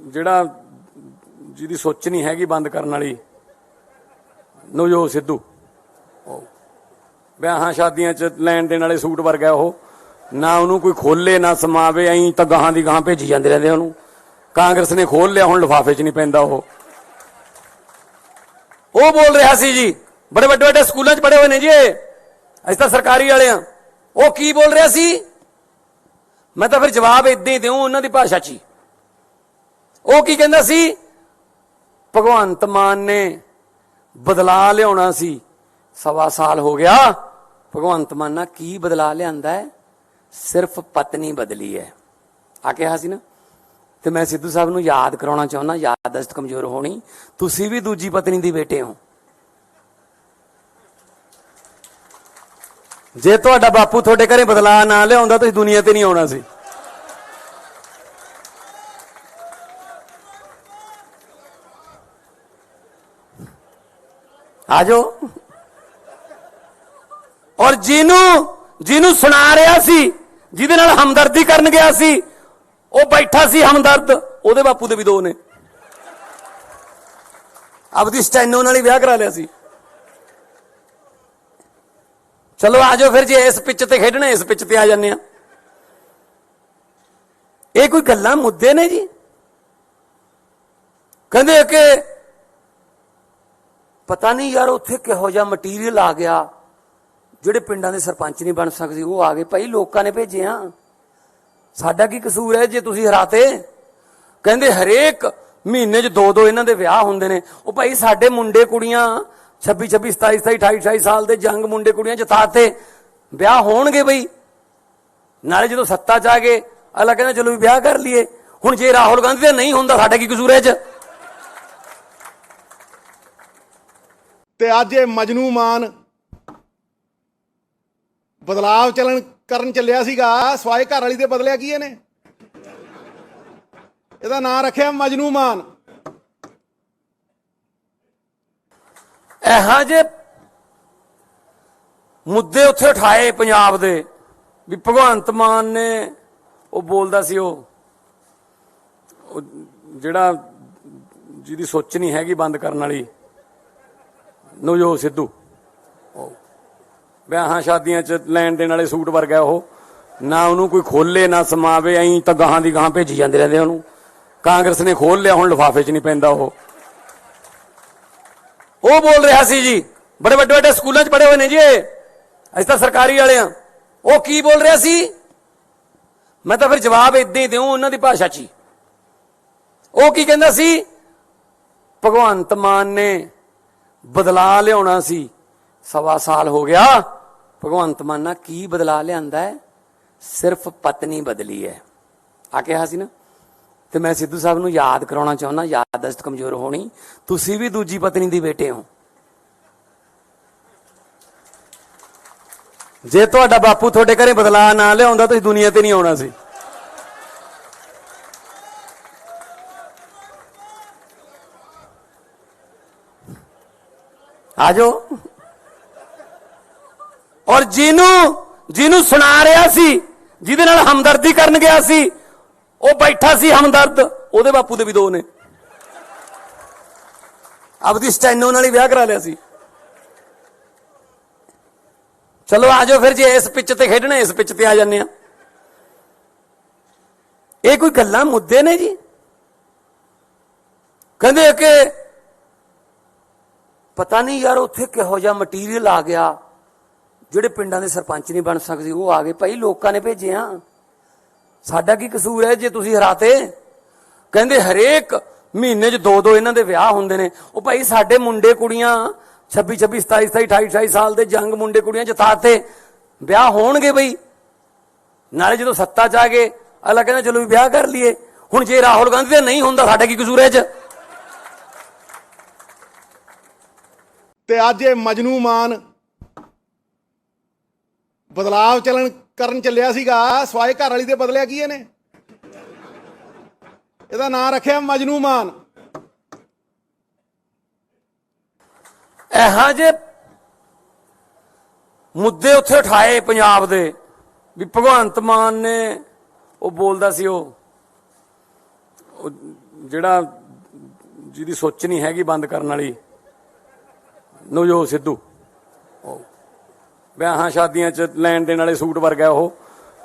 ਜਿਹੜਾ ਜਿਹਦੀ ਸੋਚ ਨਹੀਂ ਹੈਗੀ ਬੰਦ ਕਰਨ ਵਾਲੀ ਨਵਜੋਤ ਸਿੱਧੂ, ਵਿਆਹਾਂ ਸ਼ਾਦੀਆਂ 'ਚ ਲੈਣ ਦੇਣ ਵਾਲੇ ਸੂਟ ਵਰਗਾ ਉਹ, ਨਾ ਉਹਨੂੰ ਕੋਈ ਖੋਲੇ ਨਾ ਸਮਾਵੇ, ਐਂ ਤਾਂ ਗਾਹਾਂ ਦੀ ਗਾਹਾਂ ਭੇਜੀ ਜਾਂਦੇ ਰਹਿੰਦੇ ਉਹਨੂੰ। ਕਾਂਗਰਸ ਨੇ ਖੋਲ ਲਿਆ, ਹੁਣ ਲਿਫਾਫੇ 'ਚ ਨਹੀਂ ਪੈਂਦਾ ਉਹ ਬੋਲ ਰਿਹਾ ਸੀ ਜੀ, ਬੜੇ ਵੱਡੇ ਵੱਡੇ ਸਕੂਲਾਂ 'ਚ ਪੜ੍ਹੇ ਹੋਏ ਨੇ ਜੀ ਅਸੀਂ ਤਾਂ ਸਰਕਾਰੀ ਵਾਲੇ ਆ। ਉਹ ਕੀ ਬੋਲ ਰਿਹਾ ਸੀ? ਮੈਂ ਤਾਂ ਫਿਰ ਜਵਾਬ ਇਦਾਂ ਹੀ ਦਿਉ ਉਹਨਾਂ ਦੀ ਭਾਸ਼ਾ 'ਚ ਹੀ। ਉਹ ਕੀ ਕਹਿੰਦਾ ਸੀ? ਭਗਵੰਤ ਮਾਨ ਨੇ ਬਦਲਾ ਲਿਆਉਣਾ ਸੀ, 1.25 ਸਾਲ ਹੋ ਗਿਆ। ਭਗਵੰਤ ਮਾਨ ਨਾਲ ਕੀ ਬਦਲਾ ਲਿਆਂਦਾ ਹੈ? ਸਿਰਫ ਪਤਨੀ ਬਦਲੀ ਹੈ ਆ ਕਿਹਾ ਸੀ ਨਾ। ਤੇ ਮੈਂ ਸਿੱਧੂ ਸਾਹਿਬ ਨੂੰ ਯਾਦ ਕਰਾਉਣਾ ਚਾਹੁੰਦਾ, ਯਾਦਦਾਸ਼ਤ ਕਮਜ਼ੋਰ ਹੋਣੀ, ਤੁਸੀਂ ਵੀ ਦੂਜੀ ਪਤਨੀ ਦੀ ਬੇਟੇ ਹੋ। ਜੇ ਤੁਹਾਡਾ ਬਾਪੂ ਤੁਹਾਡੇ ਘਰੇ ਬਦਲਾਅ ਨਾ ਲਿਆਉਂਦਾ ਤੁਸੀਂ ਦੁਨੀਆ ਤੇ ਨਹੀਂ ਆਉਣਾ ਸੀ। ਆਜੋ। ਔਰ ਜਿਹਨੂੰ ਸੁਣਾ ਰਿਹਾ ਸੀ, ਜਿਹਦੇ ਨਾਲ ਹਮਦਰਦੀ ਕਰਨ ਗਿਆ ਸੀ, ਉਹ ਬੈਠਾ ਸੀ ਹਮਦਰਦ, ਉਹਦੇ ਬਾਪੂ ਦੇ ਵੀ 2 ਨੇ। ਆਪਦੀ ਸਟੈਨੋ ਨਾਲ ਹੀ ਵਿਆਹ ਕਰਾ ਲਿਆ ਸੀ। ਚਲੋ ਆਜੋ ਫਿਰ, ਜੇ ਇਸ ਪਿੱਚ ਤੇ ਖੇਡਣਾ ਇਸ ਪਿੱਚ ਤੇ ਆ ਜਾਂਦੇ ਆ। ਇਹ ਕੋਈ ਗੱਲਾਂ ਮੁੱਦੇ ਨੇ ਜੀ? ਕਹਿੰਦੇ ਕਿ ਪਤਾ ਨਹੀਂ ਯਾਰ ਉੱਥੇ ਕਿਹੋ ਜਿਹਾ ਮਟੀਰੀਅਲ ਆ ਗਿਆ, ਜਿਹੜੇ ਪਿੰਡਾਂ ਦੇ ਸਰਪੰਚ ਨਹੀਂ ਬਣ ਸਕਦੇ ਉਹ ਆ ਗਏ। ਭਾਈ ਲੋਕਾਂ ਨੇ ਭੇਜੇ ਆ, ਸਾਡਾ ਕੀ ਕਸੂਰ ਹੈ ਜੇ ਤੁਸੀਂ ਹਰਾਤੇ? ਕਹਿੰਦੇ ਹਰੇਕ ਮਹੀਨੇ 'ਚ 2 ਇਹਨਾਂ ਦੇ ਵਿਆਹ ਹੁੰਦੇ ਨੇ। ਉਹ ਭਾਈ ਸਾਡੇ ਮੁੰਡੇ ਕੁੜੀਆਂ 26 26 27 27 28 28 ਸਾਲ ਦੇ ਜੰਗ ਮੁੰਡੇ ਕੁੜੀਆਂ ਜਿਤਾਤੇ, ਵਿਆਹ ਹੋਣਗੇ ਬਈ। ਨਾਲੇ ਜਦੋਂ ਸੱਤਾ 'ਚ ਆ ਗਏ ਅਗਲਾ ਕਹਿੰਦਾ ਚਲੋ ਵੀ ਵਿਆਹ ਕਰ ਲਈਏ। ਹੁਣ ਜੇ ਰਾਹੁਲ ਗਾਂਧੀ ਦਾ ਨਹੀਂ ਹੁੰਦਾ ਸਾਡਾ ਕੀ ਕਸੂਰ ਹੈ 'ਚ? ਤੇ ਅੱਜ ਇਹ ਮਜਨੂ ਮਾਨ ਬਦਲਾਵ ਕਰਨ ਚੱਲਿਆ ਸੀਗਾ ਸਵਾਏ ਘਰ ਵਾਲੀ ਦੇ ਬਦਲਿਆ ਕੀ ਇਹਨੇ? ਇਹਦਾ ਨਾਂ ਰੱਖਿਆ ਮਜਨੂ ਮਾਨ। ਇਹੋ ਜਿਹੇ ਮੁੱਦੇ ਉੱਥੇ ਉਠਾਏ ਪੰਜਾਬ ਦੇ ਵੀ ਭਗਵੰਤ ਮਾਨ ਨੇ ਉਹ ਬੋਲਦਾ ਸੀ ਉਹ ਜਿਹੜਾ ਜਿਹਦੀ ਸੋਚ ਨਹੀਂ ਹੈਗੀ ਬੰਦ ਕਰਨ ਵਾਲੀ ਨਵਜੋਤ ਸਿੱਧੂ, ਵਿਆਹਾਂ ਸ਼ਾਦੀਆਂ 'ਚ ਲੈਣ ਦੇਣ ਵਾਲੇ ਸੂਟ ਵਰਗਾ ਉਹ, ਨਾ ਉਹਨੂੰ ਕੋਈ ਖੋਲੇ ਨਾ ਸਮਾਵੇ, ਐਂ ਤਾਂ ਗਾਹਾਂ ਦੀ ਗਾਹਾਂ ਭੇਜੀ ਜਾਂਦੇ ਰਹਿੰਦੇ ਉਹਨੂੰ। ਕਾਂਗਰਸ ਨੇ ਖੋਲ ਲਿਆ, ਹੁਣ ਲਿਫਾਫੇ 'ਚ ਨਹੀਂ ਪੈਂਦਾ ਉਹ ਬੋਲ ਰਿਹਾ ਸੀ ਜੀ, ਬੜੇ ਵੱਡੇ ਵੱਡੇ ਸਕੂਲਾਂ 'ਚ ਪੜ੍ਹੇ ਹੋਏ ਨੇ ਜੀ ਅਸੀਂ ਤਾਂ ਸਰਕਾਰੀ ਵਾਲੇ ਆ। ਉਹ ਕੀ ਬੋਲ ਰਿਹਾ ਸੀ? ਮੈਂ ਤਾਂ ਫਿਰ ਜਵਾਬ ਇਦਾਂ ਹੀ ਦਿਉ ਉਹਨਾਂ ਦੀ ਭਾਸ਼ਾ 'ਚ ਹੀ। ਉਹ ਕੀ ਕਹਿੰਦਾ ਸੀ? ਭਗਵੰਤ ਮਾਨ ਨੇ ਬਦਲਾ ਲਿਆਉਣਾ ਸੀ, 1.25 ਸਾਲ ਹੋ ਗਿਆ। ਭਗਵੰਤ ਮਾਨ ਨਾਲ ਕੀ ਬਦਲਾ ਲਿਆਂਦਾ ਹੈ? ਸਿਰਫ ਪਤਨੀ ਬਦਲੀ ਹੈ ਆ ਕਿਹਾ ਸੀ ਨਾ। ਤੇ ਮੈਂ ਸਿੱਧੂ ਸਾਹਿਬ ਨੂੰ ਯਾਦ ਕਰਾਉਣਾ ਚਾਹੁੰਦਾ, ਯਾਦਦਾਸ਼ਤ ਕਮਜ਼ੋਰ ਹੋਣੀ, ਤੁਸੀਂ ਵੀ ਦੂਜੀ ਪਤਨੀ ਦੀ ਬੇਟੇ ਹੋ। ਜੇ ਤੁਹਾਡਾ ਬਾਪੂ ਤੁਹਾਡੇ ਘਰੇ ਬਦਲਾ ਨਾ ਲਿਆਉਂਦਾ ਤੁਸੀਂ ਦੁਨੀਆ ਤੇ ਨਹੀਂ ਆਉਣਾ ਸੀ। ਆਜੋ। ਔਰ ਜਿਹਨੂੰ ਸੁਣਾ ਰਿਹਾ ਸੀ, ਜਿਹਦੇ ਨਾਲ ਹਮਦਰਦੀ ਕਰਨ ਗਿਆ ਸੀ, ਉਹ ਬੈਠਾ ਸੀ ਹਮਦਰਦ, ਉਹਦੇ ਬਾਪੂ ਦੇ ਵੀ 2 ਨੇ। ਆਪਦੀ ਸਟੈਨੋ ਨਾਲ ਹੀ ਵਿਆਹ ਕਰਾ ਲਿਆ ਸੀ। ਚਲੋ ਆਜੋ ਫਿਰ, ਜੇ ਇਸ ਪਿੱਚ ਤੇ ਖੇਡਣਾ ਇਸ ਪਿੱਚ ਤੇ ਆ ਜਾਂਦੇ ਆ। ਇਹ ਕੋਈ ਗੱਲਾਂ ਮੁੱਦੇ ਨੇ ਜੀ? ਕਹਿੰਦੇ ਕਿ ਪਤਾ ਨਹੀਂ ਯਾਰ ਉੱਥੇ ਕਿਹੋ ਜਿਹਾ ਮਟੀਰੀਅਲ ਆ ਗਿਆ, ਜਿਹੜੇ ਪਿੰਡਾਂ ਦੇ ਸਰਪੰਚ ਨਹੀਂ ਬਣ ਸਕਦੇ ਉਹ ਆ ਗਏ। ਭਾਈ ਲੋਕਾਂ ਨੇ ਭੇਜਿਆ, ਸਾਡਾ ਕੀ ਕਸੂਰ ਹੈ ਜੇ ਤੁਸੀਂ ਹਰਾਤੇ? ਕਹਿੰਦੇ ਹਰੇਕ ਮਹੀਨੇ 'ਚ 2 ਇਹਨਾਂ ਦੇ ਵਿਆਹ ਹੁੰਦੇ ਨੇ। ਉਹ ਭਾਈ ਸਾਡੇ ਮੁੰਡੇ ਕੁੜੀਆਂ 26 27 27 28 28 ਸਾਲ ਦੇ ਜੰਗ ਮੁੰਡੇ ਕੁੜੀਆਂ ਜਿਤਾਤੇ, ਵਿਆਹ ਹੋਣਗੇ ਬਈ। ਨਾਲੇ ਜਦੋਂ ਸੱਤਾ 'ਚ ਆ ਗਏ ਅਗਲਾ ਕਹਿੰਦਾ ਚਲੋ ਵੀ ਵਿਆਹ ਕਰ ਲਈਏ। ਹੁਣ ਜੇ ਰਾਹੁਲ ਗਾਂਧੀ ਦਾ ਨਹੀਂ ਹੁੰਦਾ ਸਾਡਾ ਕੀ ਕਸੂਰ ਹੈ 'ਚ? ਤੇ ਅੱਜ ਇਹ ਮਜਨੂ ਮਾਨ ਬਦਲਾਵ ਕਰਨ ਚੱਲਿਆ ਸੀਗਾ ਸਵਾਏ ਘਰ ਵਾਲੀ ਦੇ ਬਦਲਿਆ ਕੀ ਇਹਨੇ? ਇਹਦਾ ਨਾਂ ਰੱਖਿਆ ਮਜਨੂ ਮਾਨ। ਇਹੋ ਜਿਹੇ ਮੁੱਦੇ ਉੱਥੇ ਉਠਾਏ ਪੰਜਾਬ ਦੇ ਵੀ ਭਗਵੰਤ ਮਾਨ ਨੇ ਉਹ ਬੋਲਦਾ ਸੀ ਉਹ ਜਿਹੜਾ ਜਿਹਦੀ ਸੋਚ ਨਹੀਂ ਹੈਗੀ ਬੰਦ ਕਰਨ ਵਾਲੀ ਨਵਜੋਤ ਸਿੱਧੂ, ਵਿਆਹਾਂ ਸ਼ਾਦੀਆਂ 'ਚ ਲੈਣ ਦੇਣ ਵਾਲੇ ਸੂਟ ਵਰਗਾ ਉਹ,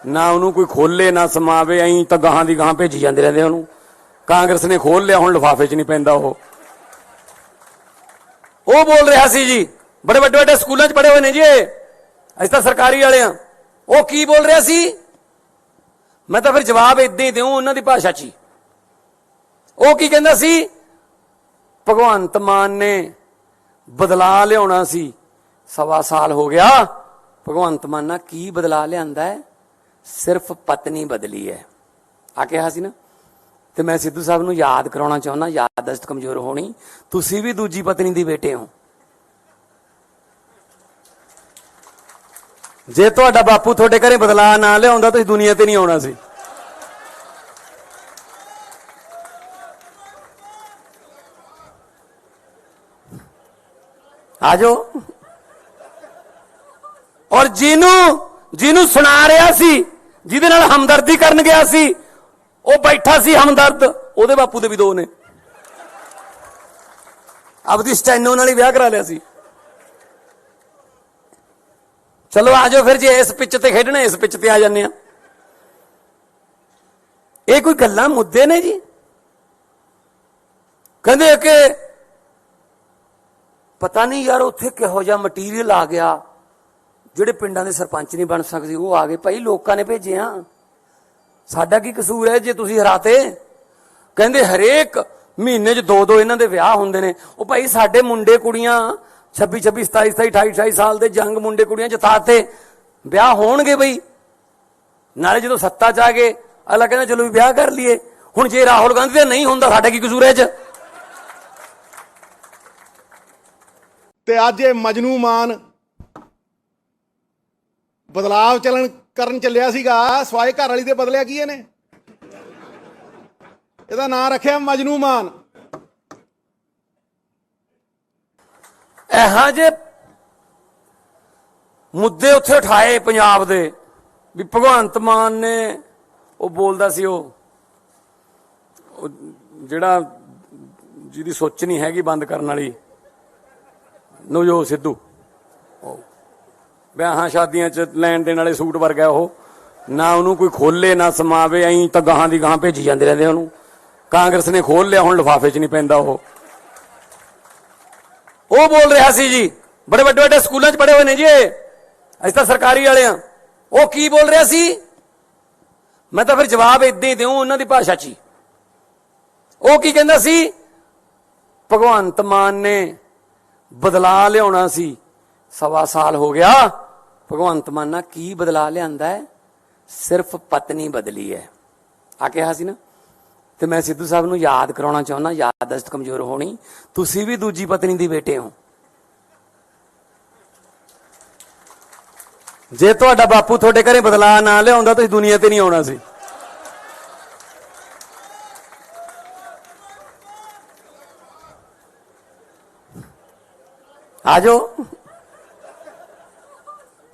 ਨਾ ਉਹਨੂੰ ਕੋਈ ਖੋਲੇ ਨਾ ਸਮਾਵੇ, ਐਂ ਤਾਂ ਗਾਹਾਂ ਦੀ ਗਾਹਾਂ ਭੇਜੀ ਜਾਂਦੇ ਰਹਿੰਦੇ ਉਹਨੂੰ। ਕਾਂਗਰਸ ਨੇ ਖੋਲ ਲਿਆ, ਹੁਣ ਲਿਫਾਫੇ 'ਚ ਨਹੀਂ ਪੈਂਦਾ ਉਹ ਬੋਲ ਰਿਹਾ ਸੀ ਜੀ, ਬੜੇ ਵੱਡੇ ਵੱਡੇ ਸਕੂਲਾਂ 'ਚ ਪੜ੍ਹੇ ਹੋਏ ਨੇ ਜੀ ਅਸੀਂ ਤਾਂ ਸਰਕਾਰੀ ਵਾਲੇ ਆ। ਉਹ ਕੀ ਬੋਲ ਰਿਹਾ ਸੀ? ਮੈਂ ਤਾਂ ਫਿਰ ਜਵਾਬ ਇਦਾਂ ਹੀ ਦਿਉ ਉਹਨਾਂ ਦੀ ਭਾਸ਼ਾ 'ਚ ਹੀ। ਉਹ ਕੀ ਕਹਿੰਦਾ ਸੀ? ਭਗਵੰਤ ਮਾਨ ਨੇ ਬਦਲਾ ਲਿਆਉਣਾ ਸੀ, 1.25 ਸਾਲ ਹੋ ਗਿਆ। ਭਗਵੰਤ ਮਾਨ ਨਾਲ ਕੀ ਬਦਲਾ ਲਿਆਂਦਾ ਹੈ? ਸਿਰਫ ਪਤਨੀ ਬਦਲੀ ਹੈ ਆ ਕਿਹਾ ਸੀ ਨਾ। ਤੇ ਮੈਂ ਸਿੱਧੂ ਸਾਹਿਬ ਨੂੰ ਯਾਦ ਕਰਾਉਣਾ ਚਾਹੁੰਦਾ, ਯਾਦਦਾਸ਼ਤ ਕਮਜ਼ੋਰ ਹੋਣੀ, ਤੁਸੀਂ ਵੀ ਦੂਜੀ ਪਤਨੀ ਦੀ ਬੇਟੇ ਹੋ। ਜੇ ਤੁਹਾਡਾ ਬਾਪੂ ਤੁਹਾਡੇ ਘਰੇ ਬਦਲਾ ਨਾ ਲਿਆਉਂਦਾ ਤੁਸੀਂ ਦੁਨੀਆ ਤੇ ਨਹੀਂ ਆਉਣਾ ਸੀ। ਆਜੋ। ਔਰ ਜਿਹਨੂੰ ਸੁਣਾ ਰਿਹਾ ਸੀ, ਜਿਹਦੇ ਨਾਲ ਹਮਦਰਦੀ ਕਰਨ ਗਿਆ ਸੀ, ਉਹ ਬੈਠਾ ਸੀ ਹਮਦਰਦ, ਉਹਦੇ ਬਾਪੂ ਦੇ ਵੀ 2 ਨੇ। ਆਪਦੀ ਸਟੈਨੋ ਨਾਲ ਹੀ ਵਿਆਹ ਕਰਾ ਲਿਆ ਸੀ। ਚਲੋ ਆਜੋ ਫਿਰ, ਜੇ ਇਸ ਪਿੱਚ ਤੇ ਖੇਡਣਾ ਇਸ ਪਿੱਚ ਤੇ ਆ ਜਾਂਦੇ ਆ। ਇਹ ਕੋਈ ਗੱਲਾਂ ਮੁੱਦੇ ਨੇ ਜੀ? ਕਹਿੰਦੇ ਕਿ ਪਤਾ ਨਹੀਂ ਯਾਰ ਉੱਥੇ ਕਿਹੋ ਜਿਹਾ ਮਟੀਰੀਅਲ ਆ ਗਿਆ, ਜਿਹੜੇ ਪਿੰਡਾਂ ਦੇ ਸਰਪੰਚ ਨਹੀਂ ਬਣ ਸਕਦੇ ਉਹ ਆ ਗਏ। ਭਾਈ ਲੋਕਾਂ ਨੇ ਭੇਜਿਆ, ਸਾਡਾ ਕੀ ਕਸੂਰ ਹੈ ਜੇ ਤੁਸੀਂ ਹਰਾਤੇ? ਕਹਿੰਦੇ ਹਰੇਕ ਮਹੀਨੇ 'ਚ 2 ਇਹਨਾਂ ਦੇ ਵਿਆਹ ਹੁੰਦੇ ਨੇ। ਉਹ ਭਾਈ ਸਾਡੇ ਮੁੰਡੇ ਕੁੜੀਆਂ 26 26 27 27 28 28 ਸਾਲ ਦੇ ਜੰਗ ਮੁੰਡੇ ਕੁੜੀਆਂ ਜਿਤਾਤੇ, ਵਿਆਹ ਹੋਣਗੇ ਬਈ। ਨਾਲੇ ਜਦੋਂ ਸੱਤਾ 'ਚ ਆ ਗਏ ਅਗਲਾ ਕਹਿੰਦਾ ਚਲੋ ਵੀ ਵਿਆਹ ਕਰ ਲਈਏ। ਹੁਣ ਜੇ ਰਾਹੁਲ ਗਾਂਧੀ ਦਾ ਨਹੀਂ ਹੁੰਦਾ ਸਾਡਾ ਕੀ ਕਸੂਰ ਹੈ 'ਚ? ਤੇ ਅੱਜ ਇਹ ਮਜਨੂ ਮਾਨ ਬਦਲਾਵ ਕਰਨ ਚੱਲਿਆ ਸੀਗਾ ਸਵਾਏ ਘਰ ਵਾਲੀ ਦੇ ਬਦਲਿਆ ਕੀ ਇਹਨੇ? ਇਹਦਾ ਨਾਂ ਰੱਖਿਆ ਮਜਨੂ ਮਾਨ। ਇਹੋ ਜਿਹੇ ਮੁੱਦੇ ਉੱਥੇ ਉਠਾਏ ਪੰਜਾਬ ਦੇ ਵੀ ਭਗਵੰਤ ਮਾਨ ਨੇ ਉਹ ਬੋਲਦਾ ਸੀ ਉਹ ਜਿਹੜਾ ਜਿਹਦੀ ਸੋਚ ਨਹੀਂ ਹੈਗੀ ਬੰਦ ਕਰਨ ਵਾਲੀ ਨਵਜੋਤ ਸਿੱਧੂ, ਵਿਆਹਾਂ ਸ਼ਾਦੀਆਂ 'ਚ ਲੈਣ ਦੇਣ ਵਾਲੇ ਸੂਟ ਵਰਗਾ ਉਹ, ਨਾ ਉਹਨੂੰ ਕੋਈ ਖੋਲੇ ਨਾ ਸਮਾਵੇ, ਐਂ ਤਾਂ ਗਾਹਾਂ ਦੀ ਗਾਹਾਂ ਭੇਜੀ ਜਾਂਦੇ ਰਹਿੰਦੇ ਉਹਨੂੰ। ਕਾਂਗਰਸ ਨੇ ਖੋਲ ਲਿਆ, ਹੁਣ ਲਿਫਾਫੇ 'ਚ ਨਹੀਂ ਪੈਂਦਾ ਉਹ ਬੋਲ ਰਿਹਾ ਸੀ ਜੀ, ਬੜੇ ਵੱਡੇ ਵੱਡੇ ਸਕੂਲਾਂ 'ਚ ਪੜ੍ਹੇ ਹੋਏ ਨੇ ਜੀ ਅਸੀਂ ਤਾਂ ਸਰਕਾਰੀ ਵਾਲੇ ਆ। ਉਹ ਕੀ ਬੋਲ ਰਿਹਾ ਸੀ? ਮੈਂ ਤਾਂ ਫਿਰ ਜਵਾਬ ਇਦਾਂ ਹੀ ਦਿਉ ਉਹਨਾਂ ਦੀ ਭਾਸ਼ਾ 'ਚ ਹੀ। ਉਹ ਕੀ ਕਹਿੰਦਾ ਸੀ? ਭਗਵੰਤ ਮਾਨ ਨੇ ਬਦਲਾ ਲਿਆਉਣਾ ਸੀ, 1.25 ਸਾਲ ਹੋ ਗਿਆ। ਭਗਵੰਤ ਮਾਨ ਨਾਲ ਕੀ ਬਦਲਾ ਲਿਆਂਦਾ ਹੈ? ਸਿਰਫ ਪਤਨੀ ਬਦਲੀ ਹੈ ਆ ਕਿਹਾ ਸੀ ਨਾ। ਤੇ ਮੈਂ ਸਿੱਧੂ ਸਾਹਿਬ ਨੂੰ ਯਾਦ ਕਰਾਉਣਾ ਚਾਹੁੰਦਾ, ਯਾਦਦਾਸ਼ਤ ਕਮਜ਼ੋਰ ਹੋਣੀ, ਤੁਸੀਂ ਵੀ ਦੂਜੀ ਪਤਨੀ ਦੀ ਬੇਟੇ ਹੋ। ਜੇ ਤੁਹਾਡਾ ਬਾਪੂ ਤੁਹਾਡੇ ਘਰੇ ਬਦਲਾਅ ਨਾ ਲਿਆਉਂਦਾ ਤੁਸੀਂ ਦੁਨੀਆ ਤੇ ਨਹੀਂ ਆਉਣਾ ਸੀ। ਆਜੋ।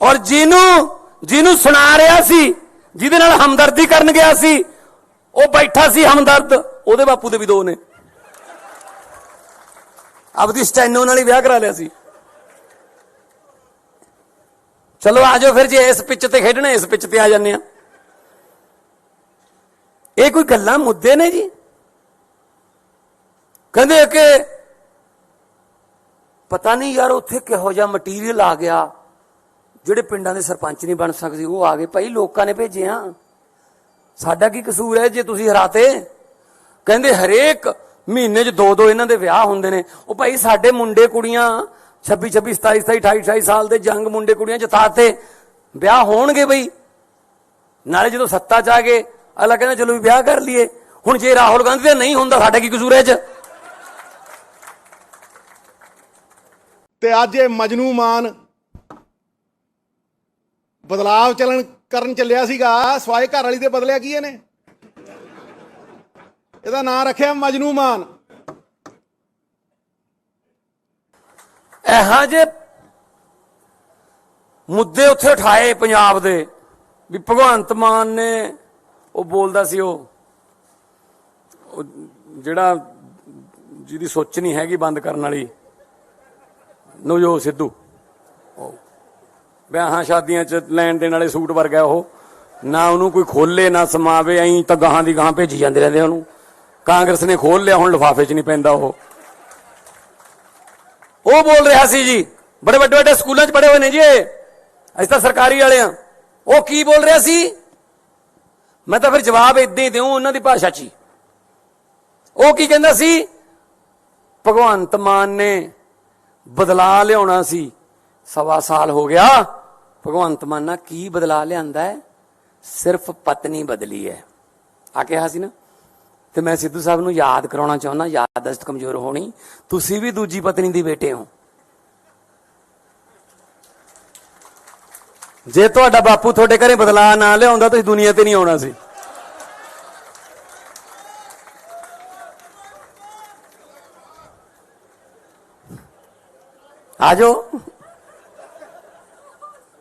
ਔਰ ਜਿਹਨੂੰ ਸੁਣਾ ਰਿਹਾ ਸੀ, ਜਿਹਦੇ ਨਾਲ ਹਮਦਰਦੀ ਕਰਨ ਗਿਆ ਸੀ, ਉਹ ਬੈਠਾ ਸੀ ਹਮਦਰਦ, ਉਹਦੇ ਬਾਪੂ ਦੇ ਵੀ 2 ਨੇ। ਆਪਦੀ ਸਟੈਨੋ ਨਾਲ ਹੀ ਵਿਆਹ ਕਰਾ ਲਿਆ ਸੀ। ਚਲੋ ਆਜੋ ਫਿਰ, ਜੇ ਇਸ ਪਿੱਚ ਤੇ ਖੇਡਣਾ ਇਸ ਪਿੱਚ ਤੇ ਆ ਜਾਂਦੇ ਆ। ਇਹ ਕੋਈ ਗੱਲਾਂ ਮੁੱਦੇ ਨੇ ਜੀ? ਕਹਿੰਦੇ ਕਿ ਪਤਾ ਨਹੀਂ ਯਾਰ ਉੱਥੇ ਕਿਹੋ ਜਿਹਾ ਮਟੀਰੀਅਲ ਆ ਗਿਆ, ਜਿਹੜੇ ਪਿੰਡਾਂ ਦੇ ਸਰਪੰਚ ਨਹੀਂ ਬਣ ਸਕਦੇ ਉਹ ਆ ਗਏ। ਭਾਈ ਲੋਕਾਂ ਨੇ ਭੇਜੇ ਆ, ਸਾਡਾ ਕੀ ਕਸੂਰ ਹੈ ਜੇ ਤੁਸੀਂ ਹਰਾਤੇ? ਕਹਿੰਦੇ ਹਰੇਕ ਮਹੀਨੇ 'ਚ 2 ਇਹਨਾਂ ਦੇ ਵਿਆਹ ਹੁੰਦੇ ਨੇ। ਉਹ ਭਾਈ ਸਾਡੇ ਮੁੰਡੇ ਕੁੜੀਆਂ 26 27 27 28 28 ਸਾਲ ਦੇ ਜੰਗ ਮੁੰਡੇ ਕੁੜੀਆਂ ਜਿਤਾਤੇ, ਵਿਆਹ ਹੋਣਗੇ ਬਈ। ਨਾਲੇ ਜਦੋਂ ਸੱਤਾ 'ਚ ਆ ਗਏ ਅਗਲਾ ਕਹਿੰਦਾ ਚਲੋ ਵੀ ਵਿਆਹ ਕਰ ਲਈਏ। ਹੁਣ ਜੇ ਰਾਹੁਲ ਗਾਂਧੀ ਦਾ ਨਹੀਂ ਹੁੰਦਾ ਸਾਡਾ ਕੀ ਕਸੂਰ ਹੈ 'ਚ? ਤੇ ਅੱਜ ਇਹ ਮਜਨੂ ਮਾਨ ਬਦਲਾਵ ਕਰਨ ਚੱਲਿਆ ਸੀਗਾ ਸਵਾਏ ਘਰ ਵਾਲੀ ਦੇ ਬਦਲਿਆ ਕੀ ਇਹਨੇ? ਇਹਦਾ ਨਾਂ ਰੱਖਿਆ ਮਜਨੂ ਮਾਨ। ਇਹੋ ਜਿਹੇ ਮੁੱਦੇ ਉੱਥੇ ਉਠਾਏ ਪੰਜਾਬ ਦੇ ਵੀ ਭਗਵੰਤ ਮਾਨ ਨੇ ਉਹ ਬੋਲਦਾ ਸੀ ਉਹ ਜਿਹੜਾ ਜਿਹਦੀ ਸੋਚ ਨਹੀਂ ਹੈਗੀ ਬੰਦ ਕਰਨ ਵਾਲੀ ਨਵਜੋਤ ਸਿੱਧੂ, ਵਿਆਹਾਂ ਸ਼ਾਦੀਆਂ 'ਚ ਲੈਣ ਦੇਣ ਵਾਲੇ ਸੂਟ ਵਰਗਾ ਉਹ, ਨਾ ਉਹਨੂੰ ਕੋਈ ਖੋਲੇ ਨਾ ਸਮਾਵੇ, ਐਂ ਤਾਂ ਗਾਹਾਂ ਦੀ ਗਾਹਾਂ ਭੇਜੀ ਜਾਂਦੇ ਰਹਿੰਦੇ ਉਹਨੂੰ। ਕਾਂਗਰਸ ਨੇ ਖੋਲ ਲਿਆ, ਹੁਣ ਲਿਫਾਫੇ 'ਚ ਨਹੀਂ ਪੈਂਦਾ ਉਹ ਬੋਲ ਰਿਹਾ ਸੀ ਜੀ, ਬੜੇ ਵੱਡੇ ਵੱਡੇ ਸਕੂਲਾਂ 'ਚ ਪੜ੍ਹੇ ਹੋਏ ਨੇ ਜੀ ਅਸੀਂ ਤਾਂ ਸਰਕਾਰੀ ਵਾਲੇ ਆ। ਉਹ ਕੀ ਬੋਲ ਰਿਹਾ ਸੀ? ਮੈਂ ਤਾਂ ਫਿਰ ਜਵਾਬ ਇਦਾਂ ਹੀ ਦਿਉ ਉਹਨਾਂ ਦੀ ਭਾਸ਼ਾ 'ਚ ਹੀ। ਉਹ ਕੀ ਕਹਿੰਦਾ ਸੀ? ਭਗਵੰਤ ਮਾਨ ਨੇ ਬਦਲਾ ਲਿਆਉਣਾ ਸੀ, 1.25 ਸਾਲ ਹੋ ਗਿਆ। ਭਗਵੰਤ ਮਾਨ ਨਾਲ ਕੀ ਬਦਲਾ ਲਿਆਂਦਾ ਹੈ? ਸਿਰਫ ਪਤਨੀ ਬਦਲੀ ਹੈ ਆ ਕਿਹਾ ਸੀ ਨਾ। ਤੇ ਮੈਂ ਸਿੱਧੂ ਸਾਹਿਬ ਨੂੰ ਯਾਦ ਕਰਾਉਣਾ ਚਾਹੁੰਦਾ, ਯਾਦਦਾਸ਼ਤ ਕਮਜ਼ੋਰ ਹੋਣੀ, ਤੁਸੀਂ ਵੀ ਦੂਜੀ ਪਤਨੀ ਦੀ ਬੇਟੇ ਹੋ। ਜੇ ਤੁਹਾਡਾ ਬਾਪੂ ਤੁਹਾਡੇ ਘਰੇ ਬਦਲਾਅ ਨਾ ਲਿਆਉਂਦਾ ਤੁਸੀਂ ਦੁਨੀਆ ਤੇ ਨਹੀਂ ਆਉਣਾ ਸੀ। ਆਜੋ।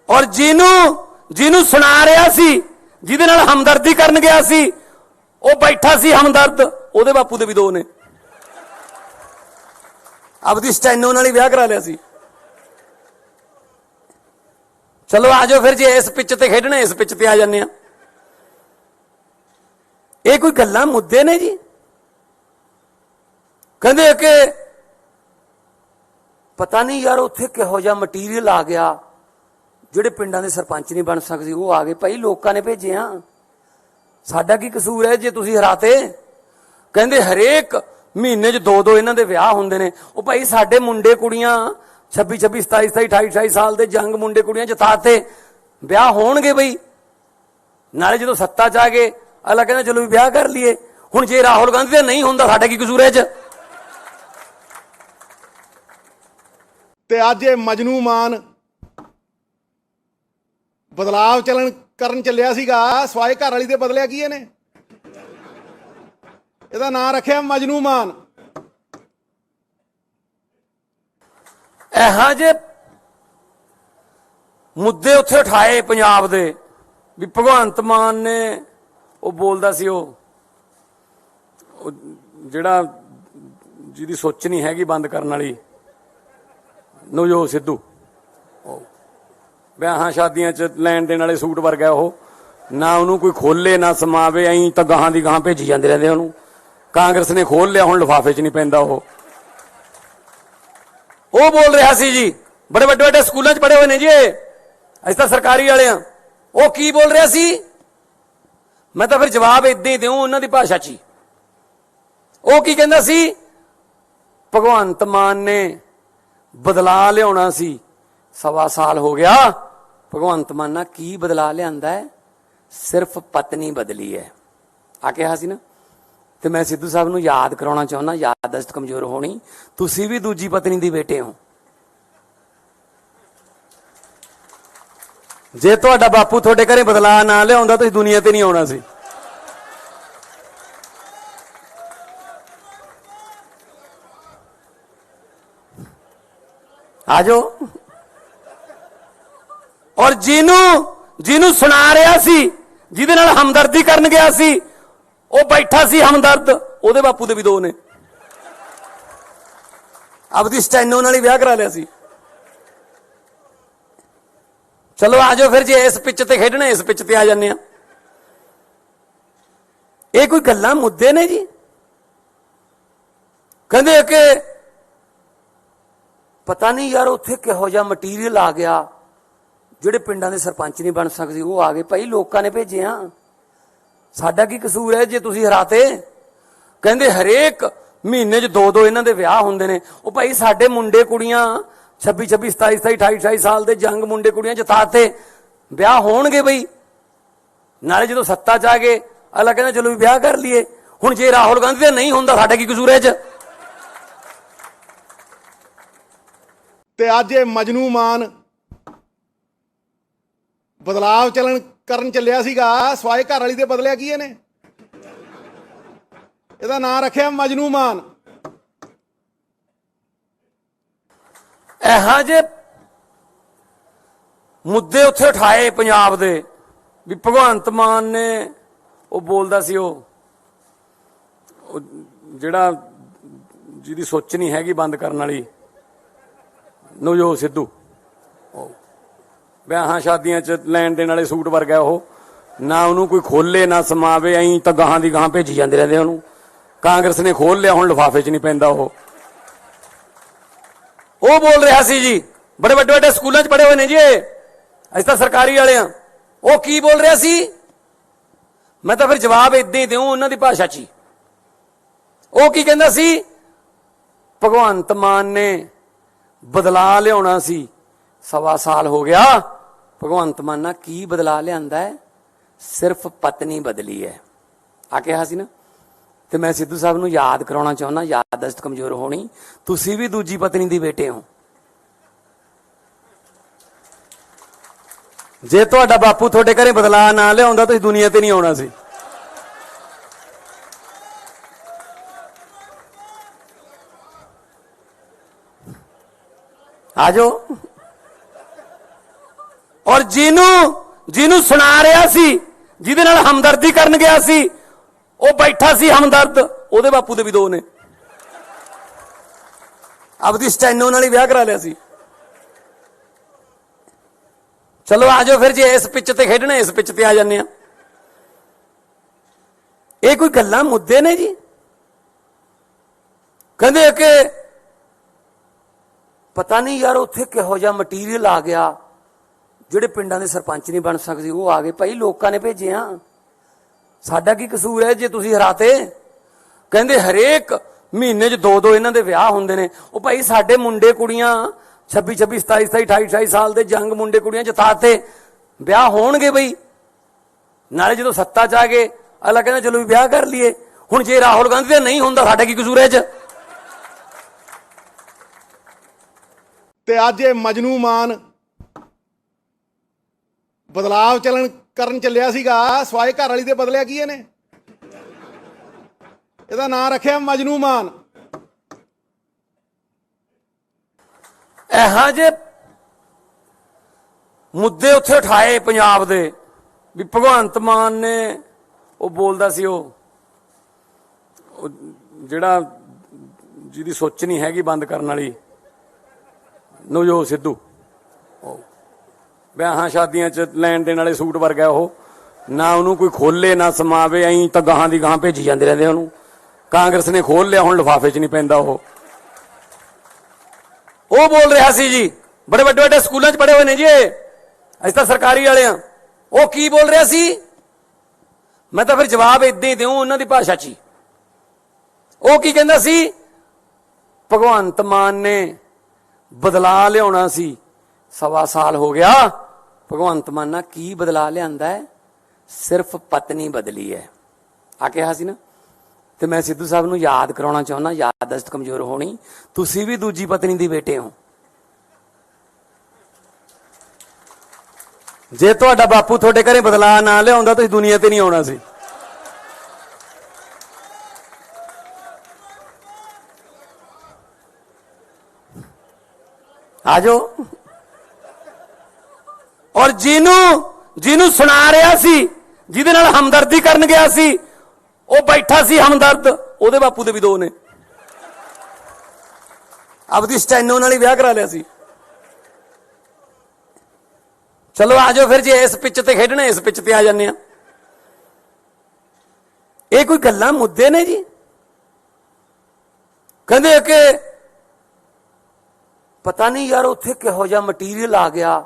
ਔਰ ਜਿਹਨੂੰ ਸੁਣਾ ਰਿਹਾ ਸੀ, ਜਿਹਦੇ ਨਾਲ ਹਮਦਰਦੀ ਕਰਨ ਗਿਆ ਸੀ, ਉਹ ਬੈਠਾ ਸੀ ਹਮਦਰਦ, ਉਹਦੇ ਬਾਪੂ ਦੇ ਵੀ 2 ਨੇ। ਆਪਦੀ ਸਟੈਨੋ ਨਾਲ ਹੀ ਵਿਆਹ ਕਰਾ ਲਿਆ ਸੀ। ਚਲੋ ਆਜੋ ਫਿਰ, ਜੇ ਇਸ ਪਿੱਚ ਤੇ ਖੇਡਣਾ ਇਸ ਪਿੱਚ ਤੇ ਆ ਜਾਂਦੇ ਆ। ਇਹ ਕੋਈ ਗੱਲਾਂ ਮੁੱਦੇ ਨੇ ਜੀ? ਕਹਿੰਦੇ ਕਿ ਪਤਾ ਨਹੀਂ ਯਾਰ ਉੱਥੇ ਕਿਹੋ ਜਿਹਾ ਮਟੀਰੀਅਲ ਆ ਗਿਆ, ਜਿਹੜੇ ਪਿੰਡਾਂ ਦੇ ਸਰਪੰਚ ਨਹੀਂ ਬਣ ਸਕਦੇ ਉਹ ਆ ਗਏ। ਭਾਈ ਲੋਕਾਂ ਨੇ ਭੇਜੇ ਆ, ਸਾਡਾ ਕੀ ਕਸੂਰ ਹੈ ਜੇ ਤੁਸੀਂ ਹਰਾਤੇ? ਕਹਿੰਦੇ ਹਰੇਕ ਮਹੀਨੇ 'ਚ 2 ਇਹਨਾਂ ਦੇ ਵਿਆਹ ਹੁੰਦੇ ਨੇ। ਉਹ ਭਾਈ ਸਾਡੇ ਮੁੰਡੇ ਕੁੜੀਆਂ 26 26 27 27 28 28 ਸਾਲ ਦੇ ਜੰਗ ਮੁੰਡੇ ਕੁੜੀਆਂ ਜਿਤਾਤੇ, ਵਿਆਹ ਹੋਣਗੇ ਬਈ। ਨਾਲੇ ਜਦੋਂ ਸੱਤਾ 'ਚ ਆ ਗਏ ਅਗਲਾ ਕਹਿੰਦਾ ਚਲੋ ਵੀ ਵਿਆਹ ਕਰ ਲਈਏ। ਹੁਣ ਜੇ ਰਾਹੁਲ ਗਾਂਧੀ ਦਾ ਨਹੀਂ ਹੁੰਦਾ ਸਾਡਾ ਕੀ ਕਸੂਰ ਹੈ 'ਚ? ਤੇ ਅੱਜ ਇਹ ਮਜਨੂ ਮਾਨ ਬਦਲਾਵ ਕਰਨ ਚੱਲਿਆ ਸੀਗਾ ਸਵਾਏ ਘਰ ਵਾਲੀ ਦੇ ਬਦਲਿਆ ਕੀ ਇਹਨੇ? ਇਹਦਾ ਨਾਂ ਰੱਖਿਆ ਮਜਨੂ ਮਾਨ। ਇਹੋ ਜਿਹੇ ਮੁੱਦੇ ਉੱਥੇ ਉਠਾਏ ਪੰਜਾਬ ਦੇ ਵੀ ਭਗਵੰਤ ਮਾਨ ਨੇ ਉਹ ਬੋਲਦਾ ਸੀ ਉਹ ਜਿਹੜਾ ਜਿਹਦੀ ਸੋਚ ਨਹੀਂ ਹੈਗੀ ਬੰਦ ਕਰਨ ਵਾਲੀ ਨਵਜੋਤ ਸਿੱਧੂ, ਵਿਆਹਾਂ ਸ਼ਾਦੀਆਂ 'ਚ ਲੈਣ ਦੇਣ ਵਾਲੇ ਸੂਟ ਵਰਗਾ ਉਹ, ਨਾ ਉਹਨੂੰ ਕੋਈ ਖੋਲੇ ਨਾ ਸਮਾਵੇ, ਐਂ ਤਾਂ ਗਾਹਾਂ ਦੀ ਗਾਹਾਂ ਭੇਜੀ ਜਾਂਦੇ ਰਹਿੰਦੇ ਉਹਨੂੰ। ਕਾਂਗਰਸ ਨੇ ਖੋਲ ਲਿਆ, ਹੁਣ ਲਿਫਾਫੇ 'ਚ ਨਹੀਂ ਪੈਂਦਾ ਉਹ ਬੋਲ ਰਿਹਾ ਸੀ ਜੀ, ਬੜੇ ਵੱਡੇ ਵੱਡੇ ਸਕੂਲਾਂ 'ਚ ਪੜ੍ਹੇ ਹੋਏ ਨੇ ਜੀ ਅਸੀਂ ਤਾਂ ਸਰਕਾਰੀ ਵਾਲੇ ਆ। ਉਹ ਕੀ ਬੋਲ ਰਿਹਾ ਸੀ? ਮੈਂ ਤਾਂ ਫਿਰ ਜਵਾਬ ਇਦਾਂ ਹੀ ਦਿਉ ਉਹਨਾਂ ਦੀ ਭਾਸ਼ਾ 'ਚ ਹੀ। ਉਹ ਕੀ ਕਹਿੰਦਾ ਸੀ? ਭਗਵੰਤ ਮਾਨ ਨੇ ਬਦਲਾ ਲਿਆਉਣਾ ਸੀ, 1.25 ਸਾਲ ਹੋ ਗਿਆ। ਭਗਵੰਤ ਮਾਨ ਨਾਲ ਕੀ ਬਦਲਾ ਲਿਆਂਦਾ ਹੈ? ਸਿਰਫ ਪਤਨੀ ਬਦਲੀ ਹੈ ਆ ਕਿਹਾ ਸੀ ਨਾ। ਤੇ ਮੈਂ ਸਿੱਧੂ ਸਾਹਿਬ ਨੂੰ ਯਾਦ ਕਰਾਉਣਾ ਚਾਹੁੰਦਾ, ਯਾਦਦਾਸ਼ਤ ਕਮਜ਼ੋਰ ਹੋਣੀ, ਤੁਸੀਂ ਵੀ ਦੂਜੀ ਪਤਨੀ ਦੀ ਬੇਟੇ ਹੋ। ਜੇ ਤੁਹਾਡਾ ਬਾਪੂ ਤੁਹਾਡੇ ਘਰੇ ਬਦਲਾ ਨਾ ਲਿਆਉਂਦਾ ਤੁਸੀਂ ਦੁਨੀਆ ਤੇ ਨਹੀਂ ਆਉਣਾ ਸੀ। ਆਜੋ। ਔਰ ਜਿਹਨੂੰ ਸੁਣਾ ਰਿਹਾ ਸੀ, ਜਿਹਦੇ ਨਾਲ ਹਮਦਰਦੀ ਕਰਨ ਗਿਆ ਸੀ, ਉਹ ਬੈਠਾ ਸੀ ਹਮਦਰਦ, ਉਹਦੇ ਬਾਪੂ ਦੇ ਵੀ 2 ਨੇ। ਆਪਦੀ ਸਟੈਨੋ ਨਾਲ ਹੀ ਵਿਆਹ ਕਰਾ ਲਿਆ ਸੀ। ਚਲੋ ਆਜੋ ਫਿਰ, ਜੇ ਇਸ ਪਿੱਚ ਤੇ ਖੇਡਣਾ ਇਸ ਪਿੱਚ ਤੇ ਆ ਜਾਂਦੇ ਆ। ਇਹ ਕੋਈ ਗੱਲਾਂ ਮੁੱਦੇ ਨੇ ਜੀ? ਕਹਿੰਦੇ ਕਿ ਪਤਾ ਨਹੀਂ ਯਾਰ ਉੱਥੇ ਕਿਹੋ ਜਿਹਾ ਮਟੀਰੀਅਲ ਆ ਗਿਆ, ਜਿਹੜੇ ਪਿੰਡਾਂ ਦੇ ਸਰਪੰਚ ਨਹੀਂ ਬਣ ਸਕਦੇ ਉਹ ਆ ਗਏ। ਭਾਈ ਲੋਕਾਂ ਨੇ ਭੇਜਿਆ, ਸਾਡਾ ਕੀ ਕਸੂਰ ਹੈ ਜੇ ਤੁਸੀਂ ਹਰਾਤੇ? ਕਹਿੰਦੇ ਹਰੇਕ ਮਹੀਨੇ 'ਚ 2 ਇਹਨਾਂ ਦੇ ਵਿਆਹ ਹੁੰਦੇ ਨੇ। ਉਹ ਭਾਈ ਸਾਡੇ ਮੁੰਡੇ ਕੁੜੀਆਂ 26 27 27 28 28 ਸਾਲ ਦੇ ਜੰਗ ਮੁੰਡੇ ਕੁੜੀਆਂ ਜਿਤਾਤੇ, ਵਿਆਹ ਹੋਣਗੇ ਬਈ। ਨਾਲੇ ਜਦੋਂ ਸੱਤਾ 'ਚ ਆ ਗਏ ਅਗਲਾ ਕਹਿੰਦਾ ਚਲੋ ਵੀ ਵਿਆਹ ਕਰ ਲਈਏ। ਹੁਣ ਜੇ ਰਾਹੁਲ ਗਾਂਧੀ ਦਾ ਨਹੀਂ ਹੁੰਦਾ ਸਾਡਾ ਕੀ ਕਸੂਰ ਹੈ 'ਚ? ਤੇ ਅੱਜ ਇਹ ਮਜਨੂ ਮਾਨ ਬਦਲਾਵ ਕਰਨ ਚੱਲਿਆ ਸੀਗਾ ਸਵਾਏ ਘਰ ਵਾਲੀ ਦੇ ਬਦਲਿਆ ਕੀ ਇਹਨੇ? ਇਹਦਾ ਨਾਂ ਰੱਖਿਆ ਮਜਨੂ ਮਾਨ। ਇਹੋ ਜਿਹੇ ਮੁੱਦੇ ਉੱਥੇ ਉਠਾਏ ਪੰਜਾਬ ਦੇ ਵੀ ਭਗਵੰਤ ਮਾਨ ਨੇ ਉਹ ਬੋਲਦਾ ਸੀ ਉਹ ਜਿਹੜਾ ਜਿਹਦੀ ਸੋਚ ਨਹੀਂ ਹੈਗੀ ਬੰਦ ਕਰਨ ਵਾਲੀ ਨਵਜੋਤ ਸਿੱਧੂ, ਵਿਆਹਾਂ ਸ਼ਾਦੀਆਂ 'ਚ ਲੈਣ ਦੇਣ ਵਾਲੇ ਸੂਟ ਵਰਗਾ ਉਹ, ਨਾ ਉਹਨੂੰ ਕੋਈ ਖੋਲੇ ਨਾ ਸਮਾਵੇ, ਐਂ ਤਾਂ ਗਾਹਾਂ ਦੀ ਗਾਹਾਂ ਭੇਜੀ ਜਾਂਦੇ ਰਹਿੰਦੇ ਉਹਨੂੰ। ਕਾਂਗਰਸ ਨੇ ਖੋਲ ਲਿਆ, ਹੁਣ ਲਿਫਾਫੇ 'ਚ ਨਹੀਂ ਪੈਂਦਾ ਉਹ ਬੋਲ ਰਿਹਾ ਸੀ ਜੀ, ਬੜੇ ਵੱਡੇ ਵੱਡੇ ਸਕੂਲਾਂ 'ਚ ਪੜ੍ਹੇ ਹੋਏ ਨੇ ਜੀ ਅਸੀਂ ਤਾਂ ਸਰਕਾਰੀ ਵਾਲੇ ਆ। ਉਹ ਕੀ ਬੋਲ ਰਿਹਾ ਸੀ? ਮੈਂ ਤਾਂ ਫਿਰ ਜਵਾਬ ਇਦਾਂ ਹੀ ਦਿਉ ਉਹਨਾਂ ਦੀ ਭਾਸ਼ਾ 'ਚ ਹੀ। ਉਹ ਕੀ ਕਹਿੰਦਾ ਸੀ? ਭਗਵੰਤ ਮਾਨ ਨੇ ਬਦਲਾ ਲਿਆਉਣਾ ਸੀ, 1.25 ਸਾਲ ਹੋ ਗਿਆ। ਭਗਵੰਤ ਮਾਨ ਨਾਲ ਕੀ ਬਦਲਾ ਲਿਆਂਦਾ ਹੈ? ਸਿਰਫ ਪਤਨੀ ਬਦਲੀ ਹੈ ਆ ਕਿਹਾ ਸੀ ਨਾ। ਤੇ ਮੈਂ ਸਿੱਧੂ ਸਾਹਿਬ ਨੂੰ ਯਾਦ ਕਰਾਉਣਾ ਚਾਹੁੰਦਾ, ਯਾਦਦਾਸ਼ਤ ਕਮਜ਼ੋਰ ਹੋਣੀ, ਤੁਸੀਂ ਵੀ ਦੂਜੀ ਪਤਨੀ ਦੀ ਬੇਟੇ ਹੋ। ਜੇ ਤੁਹਾਡਾ ਬਾਪੂ ਤੁਹਾਡੇ ਘਰੇ ਬਦਲਾ ਨਾ ਲਿਆਉਂਦਾ ਤੁਸੀਂ ਦੁਨੀਆ ਤੇ ਨਹੀਂ ਆਉਣਾ ਸੀ। ਆਜੋ। ਔਰ ਜਿਹਨੂੰ ਸੁਣਾ ਰਿਹਾ ਸੀ, ਜਿਹਦੇ ਨਾਲ ਹਮਦਰਦੀ ਕਰਨ ਗਿਆ ਸੀ, ਉਹ ਬੈਠਾ ਸੀ ਹਮਦਰਦ, ਉਹਦੇ ਬਾਪੂ ਦੇ ਵੀ 2 ਨੇ। ਆਪਦੀ ਸਟੈਨੋ ਨਾਲ ਹੀ ਵਿਆਹ ਕਰਾ ਲਿਆ ਸੀ। ਚਲੋ ਆਜੋ ਫਿਰ, ਜੇ ਇਸ ਪਿੱਚ ਤੇ ਖੇਡਣਾ ਇਸ ਪਿੱਚ ਤੇ ਆ ਜਾਂਦੇ ਆ। ਇਹ ਕੋਈ ਗੱਲਾਂ ਮੁੱਦੇ ਨੇ ਜੀ? ਕਹਿੰਦੇ ਕਿ ਪਤਾ ਨਹੀਂ ਯਾਰ ਉੱਥੇ ਕਿਹੋ ਜਿਹਾ ਮਟੀਰੀਅਲ ਆ ਗਿਆ, ਜਿਹੜੇ ਪਿੰਡਾਂ ਦੇ ਸਰਪੰਚ ਨਹੀਂ ਬਣ ਸਕਦੇ ਉਹ ਆ ਗਏ। ਭਾਈ ਲੋਕਾਂ ਨੇ ਭੇਜਿਆ, ਸਾਡਾ ਕੀ ਕਸੂਰ ਹੈ ਜੇ ਤੁਸੀਂ ਹਰਾਤੇ? ਕਹਿੰਦੇ ਹਰੇਕ ਮਹੀਨੇ 'ਚ 2 ਇਹਨਾਂ ਦੇ ਵਿਆਹ ਹੁੰਦੇ ਨੇ। ਉਹ ਭਾਈ ਸਾਡੇ ਮੁੰਡੇ ਕੁੜੀਆਂ 26 27 27 28 28 ਸਾਲ ਦੇ ਜੰਗ ਮੁੰਡੇ ਕੁੜੀਆਂ ਜਿਤਾਤੇ, ਵਿਆਹ ਹੋਣਗੇ ਬਈ। ਨਾਲੇ ਜਦੋਂ ਸੱਤਾ 'ਚ ਆ ਗਏ ਅਗਲਾ ਕਹਿੰਦਾ ਚਲੋ ਵੀ ਵਿਆਹ ਕਰ ਲਈਏ। ਹੁਣ ਜੇ ਰਾਹੁਲ ਗਾਂਧੀ ਦਾ ਨਹੀਂ ਹੁੰਦਾ ਸਾਡਾ ਕੀ ਕਸੂਰ ਹੈ 'ਚ? ਤੇ ਅੱਜ ਇਹ ਮਜਨੂ ਮਾਨ ਬਦਲਾਵ ਕਰਨ ਚੱਲਿਆ ਸੀਗਾ ਸਵਾਏ ਘਰ ਵਾਲੀ ਦੇ ਬਦਲਿਆ ਕੀ ਇਹਨੇ? ਇਹਦਾ ਨਾਂ ਰੱਖਿਆ ਮਜਨੂ ਮਾਨ। ਇਹੋ ਜਿਹੇ ਮੁੱਦੇ ਉੱਥੇ ਉਠਾਏ ਪੰਜਾਬ ਦੇ ਵੀ ਭਗਵੰਤ ਮਾਨ ਨੇ ਉਹ ਬੋਲਦਾ ਸੀ ਉਹ ਜਿਹੜਾ ਜਿਹਦੀ ਸੋਚ ਨਹੀਂ ਹੈਗੀ ਬੰਦ ਕਰਨ ਵਾਲੀ ਨਵਜੋਤ ਸਿੱਧੂ, ਵਿਆਹਾਂ ਸ਼ਾਦੀਆਂ 'ਚ ਲੈਣ ਦੇਣ ਵਾਲੇ ਸੂਟ ਵਰਗਾ ਉਹ, ਨਾ ਉਹਨੂੰ ਕੋਈ ਖੋਲੇ ਨਾ ਸਮਾਵੇ, ਐਂ ਤਾਂ ਗਾਹਾਂ ਦੀ ਗਾਹਾਂ ਭੇਜੀ ਜਾਂਦੇ ਰਹਿੰਦੇ ਉਹਨੂੰ। ਕਾਂਗਰਸ ਨੇ ਖੋਲ ਲਿਆ, ਹੁਣ ਲਿਫਾਫੇ 'ਚ ਨਹੀਂ ਪੈਂਦਾ ਉਹ ਬੋਲ ਰਿਹਾ ਸੀ ਜੀ, ਬੜੇ ਵੱਡੇ ਵੱਡੇ ਸਕੂਲਾਂ 'ਚ ਪੜ੍ਹੇ ਹੋਏ ਨੇ ਜੀ ਅਸੀਂ ਤਾਂ ਸਰਕਾਰੀ ਵਾਲੇ ਆ। ਉਹ ਕੀ ਬੋਲ ਰਿਹਾ ਸੀ? ਮੈਂ ਤਾਂ ਫਿਰ ਜਵਾਬ ਇਦਾਂ ਹੀ ਦਿਉ ਉਹਨਾਂ ਦੀ ਭਾਸ਼ਾ 'ਚ ਹੀ। ਉਹ ਕੀ ਕਹਿੰਦਾ ਸੀ? ਭਗਵੰਤ ਮਾਨ ਨੇ ਬਦਲਾ ਲਿਆਉਣਾ ਸੀ, 1.25 ਸਾਲ ਹੋ ਗਿਆ। ਭਗਵੰਤ ਮਾਨ ਨਾਲ ਕੀ ਬਦਲਾ ਲਿਆਂਦਾ ਹੈ? ਸਿਰਫ ਪਤਨੀ ਬਦਲੀ ਹੈ ਆ ਕਿਹਾ ਸੀ ਨਾ। ਤੇ ਮੈਂ ਸਿੱਧੂ ਸਾਹਿਬ ਨੂੰ ਯਾਦ ਕਰਾਉਣਾ ਚਾਹੁੰਦਾ, ਯਾਦਦਾਸ਼ਤ ਕਮਜ਼ੋਰ ਹੋਣੀ, ਤੁਸੀਂ ਵੀ ਦੂਜੀ ਪਤਨੀ ਦੇ ਬੇਟੇ ਹੋ। ਜੇ ਤੁਹਾਡਾ ਬਾਪੂ ਤੁਹਾਡੇ ਘਰੇ ਬਦਲਾ ਨਾ ਲਿਆਉਂਦਾ ਤੁਸੀਂ ਦੁਨੀਆ ਤੇ ਨਹੀਂ ਆਉਣਾ ਸੀ। ਆ ਜਾਓ। ਔਰ ਜਿਹਨੂੰ ਸੁਣਾ ਰਿਹਾ ਸੀ, ਜਿਹਦੇ ਨਾਲ ਹਮਦਰਦੀ ਕਰਨ ਗਿਆ ਸੀ, ਉਹ ਬੈਠਾ ਸੀ ਹਮਦਰਦ, ਉਹਦੇ ਬਾਪੂ ਦੇ ਵੀ 2 ਨੇ। ਆਪਦੀ ਸਟੈਨੋ ਨਾਲ ਹੀ ਵਿਆਹ ਕਰਾ ਲਿਆ ਸੀ। ਚਲੋ ਆ ਜਾਓ ਫਿਰ, ਜੇ ਇਸ ਪਿੱਚ ਤੇ ਖੇਡਣਾ ਇਸ ਪਿੱਚ ਤੇ ਆ ਜਾਂਦੇ ਆ। ਇਹ ਕੋਈ ਗੱਲਾਂ ਮੁੱਦੇ ਨੇ ਜੀ? ਕਹਿੰਦੇ ਕਿ ਪਤਾ ਨਹੀਂ ਯਾਰ ਉੱਥੇ ਕਿਹੋ ਜਿਹਾ ਮਟੀਰੀਅਲ ਆ ਗਿਆ,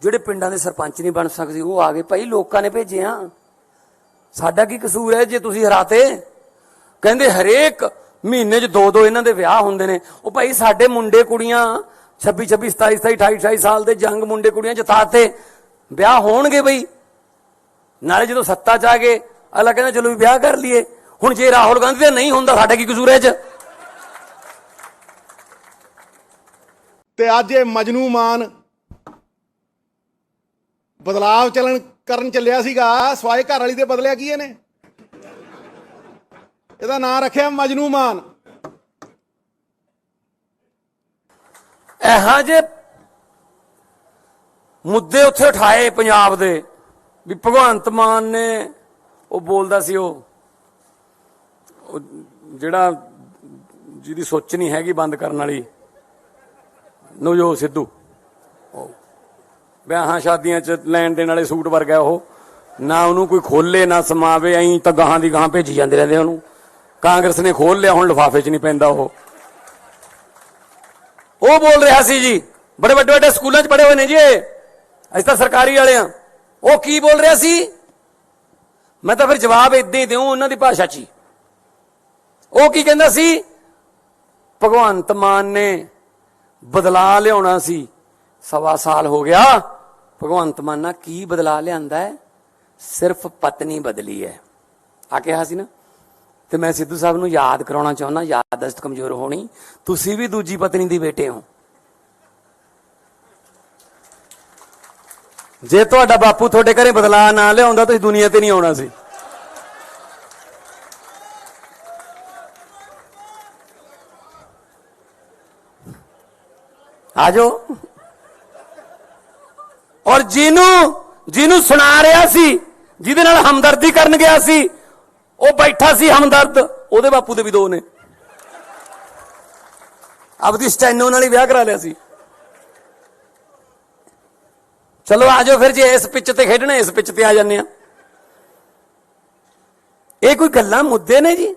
ਜਿਹੜੇ ਪਿੰਡਾਂ ਦੇ ਸਰਪੰਚ ਨਹੀਂ ਬਣ ਸਕਦੇ ਉਹ ਆ ਗਏ। ਭਾਈ ਲੋਕਾਂ ਨੇ ਭੇਜੇ ਆ, ਸਾਡਾ ਕੀ ਕਸੂਰ ਹੈ ਜੇ ਤੁਸੀਂ ਹਰਾਤੇ? ਕਹਿੰਦੇ ਹਰੇਕ ਮਹੀਨੇ 'ਚ 2-2 ਇਹਨਾਂ ਦੇ ਵਿਆਹ ਹੁੰਦੇ ਨੇ। ਉਹ ਭਾਈ ਸਾਡੇ ਮੁੰਡੇ ਕੁੜੀਆਂ 26-26, 27-27, 28-28 ਸਾਲ ਦੇ ਜੰਗ ਮੁੰਡੇ ਕੁੜੀਆਂ ਜਿਤਾਤੇ, ਵਿਆਹ ਹੋਣਗੇ ਬਈ। ਨਾਲੇ ਜਦੋਂ ਸੱਤਾ 'ਚ ਆ ਗਏ ਅਗਲਾ ਕਹਿੰਦਾ ਚਲੋ ਵੀ ਵਿਆਹ ਕਰ ਲਈਏ। ਹੁਣ ਜੇ ਰਾਹੁਲ ਗਾਂਧੀ ਦਾ ਨਹੀਂ ਹੁੰਦਾ ਸਾਡਾ ਕੀ ਕਸੂਰ ਹੈ 'ਚ? ਤੇ ਅੱਜ ਇਹ ਮਜਨੂ ਮਾਨ ਬਦਲਾਵ ਕਰਨ ਚੱਲਿਆ ਸੀਗਾ ਸਵਾਏ ਘਰ ਵਾਲੀ ਦੇ ਬਦਲਿਆ ਕੀ ਇਹਨੇ? ਇਹਦਾ ਨਾਂ ਰੱਖਿਆ ਮਜਨੂ ਮਾਨ। ਇਹੋ ਜਿਹੇ ਮੁੱਦੇ ਉੱਥੇ ਉਠਾਏ ਪੰਜਾਬ ਦੇ ਵੀ ਭਗਵੰਤ ਮਾਨ ਨੇ ਉਹ ਬੋਲਦਾ ਸੀ ਉਹ ਜਿਹੜਾ ਜਿਹਦੀ ਸੋਚ ਨਹੀਂ ਹੈਗੀ ਬੰਦ ਕਰਨ ਵਾਲੀ ਨਵਜੋਤ ਸਿੱਧੂ, ਵਿਆਹਾਂ ਸ਼ਾਦੀਆਂ 'ਚ ਲੈਣ ਦੇਣ ਵਾਲੇ ਸੂਟ ਵਰਗਾ ਉਹ, ਨਾ ਉਹਨੂੰ ਕੋਈ ਖੋਲੇ ਨਾ ਸਮਾਵੇ, ਐਂ ਤਾਂ ਗਾਹਾਂ ਦੀ ਗਾਹਾਂ ਭੇਜੀ ਜਾਂਦੇ ਰਹਿੰਦੇ ਉਹਨੂੰ। ਕਾਂਗਰਸ ਨੇ ਖੋਲ ਲਿਆ, ਹੁਣ ਲਿਫਾਫੇ 'ਚ ਨਹੀਂ ਪੈਂਦਾ ਉਹ ਬੋਲ ਰਿਹਾ ਸੀ ਜੀ, ਬੜੇ ਵੱਡੇ ਵੱਡੇ ਸਕੂਲਾਂ 'ਚ ਪੜ੍ਹੇ ਹੋਏ ਨੇ ਜੀ ਅਸੀਂ ਤਾਂ ਸਰਕਾਰੀ ਵਾਲੇ ਆ। ਉਹ ਕੀ ਬੋਲ ਰਿਹਾ ਸੀ? ਮੈਂ ਤਾਂ ਫਿਰ ਜਵਾਬ ਇਦਾਂ ਹੀ ਦਿਉ ਉਹਨਾਂ ਦੀ ਭਾਸ਼ਾ 'ਚ ਹੀ। ਉਹ ਕੀ ਕਹਿੰਦਾ ਸੀ? ਭਗਵੰਤ ਮਾਨ ਨੇ ਬਦਲਾ ਲਿਆਉਣਾ ਸੀ, 1.25 ਸਾਲ ਹੋ ਗਿਆ। ਭਗਵੰਤ ਮਾਨ ਨਾਲ ਕੀ ਬਦਲਾ ਲਿਆਂਦਾ ਹੈ? ਸਿਰਫ ਪਤਨੀ ਬਦਲੀ ਹੈ ਆ ਕਿਹਾ ਸੀ ਨਾ। ਤੇ ਮੈਂ ਸਿੱਧੂ ਸਾਹਿਬ ਨੂੰ ਯਾਦ ਕਰਾਉਣਾ ਚਾਹੁੰਦਾ, ਯਾਦਦਾਸ਼ਤ ਕਮਜ਼ੋਰ ਹੋਣੀ, ਤੁਸੀਂ ਵੀ ਦੂਜੀ ਪਤਨੀ ਦੇ ਬੇਟੇ ਹੋ। ਜੇ ਤੁਹਾਡਾ ਬਾਪੂ ਤੁਹਾਡੇ ਘਰੇ ਬਦਲਾ ਨਾ ਲਿਆਉਂਦਾ ਤੁਸੀਂ ਦੁਨੀਆ ਤੇ ਨਹੀਂ ਆਉਣਾ ਸੀ। ਆ ਜਾਓ। ਔਰ ਜਿਹਨੂੰ ਸੁਣਾ ਰਿਹਾ ਸੀ, ਜਿਹਦੇ ਨਾਲ ਹਮਦਰਦੀ ਕਰਨ ਗਿਆ ਸੀ, ਉਹ ਬੈਠਾ ਸੀ ਹਮਦਰਦ, ਉਹਦੇ ਬਾਪੂ ਦੇ ਵੀ 2 ਨੇ। ਆਪਦੀ ਸਟੈਨੋ ਨਾਲ ਹੀ ਵਿਆਹ ਕਰਾ ਲਿਆ ਸੀ। ਚਲੋ ਆ ਜਾਓ ਫਿਰ, ਜੇ ਇਸ ਪਿੱਚ ਤੇ ਖੇਡਣਾ ਇਸ ਪਿੱਚ ਤੇ ਆ ਜਾਂਦੇ ਆ। ਇਹ ਕੋਈ ਗੱਲਾਂ ਮੁੱਦੇ ਨੇ ਜੀ?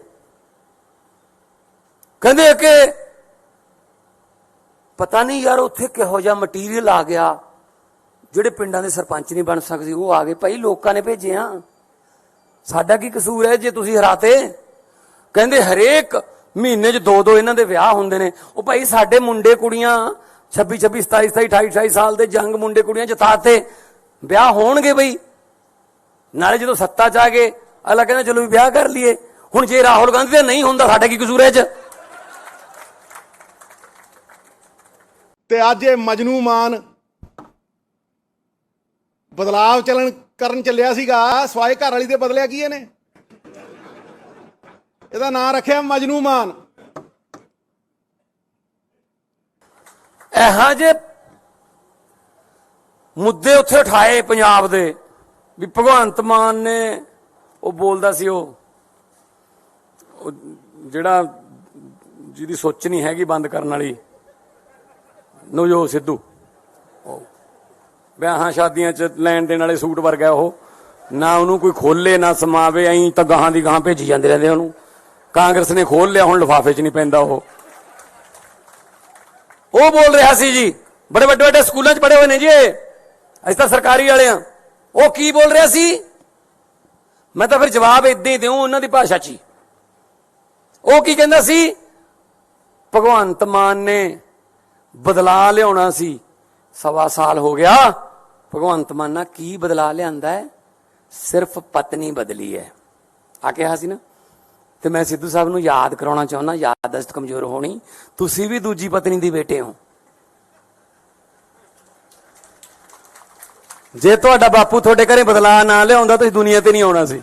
ਕਹਿੰਦੇ ਕਿ ਪਤਾ ਨਹੀਂ ਯਾਰ ਉੱਥੇ ਕਿਹੋ ਜਿਹਾ ਮਟੀਰੀਅਲ ਆ ਗਿਆ, ਜਿਹੜੇ ਪਿੰਡਾਂ ਦੇ ਸਰਪੰਚ ਨਹੀਂ ਬਣ ਸਕਦੇ ਉਹ ਆ ਗਏ। ਭਾਈ ਲੋਕਾਂ ਨੇ ਭੇਜੇ ਆ, ਸਾਡਾ ਕੀ ਕਸੂਰ ਹੈ ਜੇ ਤੁਸੀਂ ਹਰਾਤੇ? ਕਹਿੰਦੇ ਹਰੇਕ ਮਹੀਨੇ 'ਚ 2-2 ਇਹਨਾਂ ਦੇ ਵਿਆਹ ਹੁੰਦੇ ਨੇ। ਉਹ ਭਾਈ ਸਾਡੇ ਮੁੰਡੇ ਕੁੜੀਆਂ 26-26, 27-27, 28-28 ਸਾਲ ਦੇ ਜੰਗ ਮੁੰਡੇ ਕੁੜੀਆਂ ਜਿਤਾਤੇ, ਵਿਆਹ ਹੋਣਗੇ ਬਈ। ਨਾਲੇ ਜਦੋਂ ਸੱਤਾ 'ਚ ਆ ਗਏ ਅਗਲਾ ਕਹਿੰਦਾ ਚਲੋ ਵੀ ਵਿਆਹ ਕਰ ਲਈਏ। ਹੁਣ ਜੇ ਰਾਹੁਲ ਗਾਂਧੀ ਦਾ ਨਹੀਂ ਹੁੰਦਾ ਸਾਡਾ ਕੀ ਕਸੂਰ ਹੈ 'ਚ? ਤੇ ਅੱਜ ਇਹ ਮਜਨੂ ਮਾਨ ਬਦਲਾਵ ਕਰਨ ਚੱਲਿਆ ਸੀਗਾ ਸਵਾਏ ਘਰ ਵਾਲੀ ਦੇ ਬਦਲਿਆ ਕੀ ਇਹਨੇ? ਇਹਦਾ ਨਾਂ ਰੱਖਿਆ ਮਜਨੂ ਮਾਨ। ਇਹੋ ਜਿਹੇ ਮੁੱਦੇ ਉੱਥੇ ਉਠਾਏ ਪੰਜਾਬ ਦੇ ਵੀ ਭਗਵੰਤ ਮਾਨ ਨੇ ਉਹ ਬੋਲਦਾ ਸੀ ਉਹ ਜਿਹੜਾ ਜਿਹਦੀ ਸੋਚ ਨਹੀਂ ਹੈਗੀ ਬੰਦ ਕਰਨ ਵਾਲੀ ਨਵਜੋਤ ਸਿੱਧੂ, ਵਿਆਹਾਂ ਸ਼ਾਦੀਆਂ 'ਚ ਲੈਣ ਦੇਣ ਵਾਲੇ ਸੂਟ ਵਰਗਾ ਉਹ, ਨਾ ਉਹਨੂੰ ਕੋਈ ਖੋਲੇ ਨਾ ਸਮਾਵੇ, ਐਂ ਤਾਂ ਗਾਹਾਂ ਦੀ ਗਾਹਾਂ ਭੇਜੀ ਜਾਂਦੇ ਰਹਿੰਦੇ ਉਹਨੂੰ। ਕਾਂਗਰਸ ਨੇ ਖੋਲ ਲਿਆ, ਹੁਣ ਲਿਫਾਫੇ 'ਚ ਨਹੀਂ ਪੈਂਦਾ ਉਹ ਬੋਲ ਰਿਹਾ ਸੀ ਜੀ, ਬੜੇ ਵੱਡੇ ਵੱਡੇ ਸਕੂਲਾਂ 'ਚ ਪੜ੍ਹੇ ਹੋਏ ਨੇ ਜੀ, ਅਸੀਂ ਤਾਂ ਸਰਕਾਰੀ ਵਾਲੇ ਆ। ਉਹ ਕੀ ਬੋਲ ਰਿਹਾ ਸੀ? ਮੈਂ ਤਾਂ ਫਿਰ ਜਵਾਬ ਇਦਾਂ ਹੀ ਦਿਉ ਉਹਨਾਂ ਦੀ ਭਾਸ਼ਾ 'ਚ ਹੀ। ਉਹ ਕੀ ਕਹਿੰਦਾ ਸੀ? ਭਗਵੰਤ ਮਾਨ ਨੇ ਬਦਲਾ ਲਿਆਉਣਾ ਸੀ, 1.25 ਸਾਲ ਹੋ ਗਿਆ। ਭਗਵੰਤ ਮਾਨ ਨਾਲ ਕੀ ਬਦਲਾ ਲਿਆਂਦਾ ਹੈ? ਸਿਰਫ ਪਤਨੀ ਬਦਲੀ ਹੈ ਆ ਕਿਹਾ ਸੀ ਨਾ। ਤੇ ਮੈਂ ਸਿੱਧੂ ਸਾਹਿਬ ਨੂੰ ਯਾਦ ਕਰਾਉਣਾ ਚਾਹੁੰਦਾ, ਯਾਦਦਾਸ਼ਤ ਕਮਜ਼ੋਰ ਹੋਣੀ, ਤੁਸੀਂ ਵੀ ਦੂਜੀ ਪਤਨੀ ਦੀ ਬੇਟੇ ਹੋ। ਜੇ ਤੁਹਾਡਾ ਬਾਪੂ ਤੁਹਾਡੇ ਘਰੇ ਬਦਲਾ ਨਾ ਲਿਆਉਂਦਾ ਤੁਸੀਂ ਦੁਨੀਆ ਤੇ ਨਹੀਂ ਆਉਣਾ ਸੀ।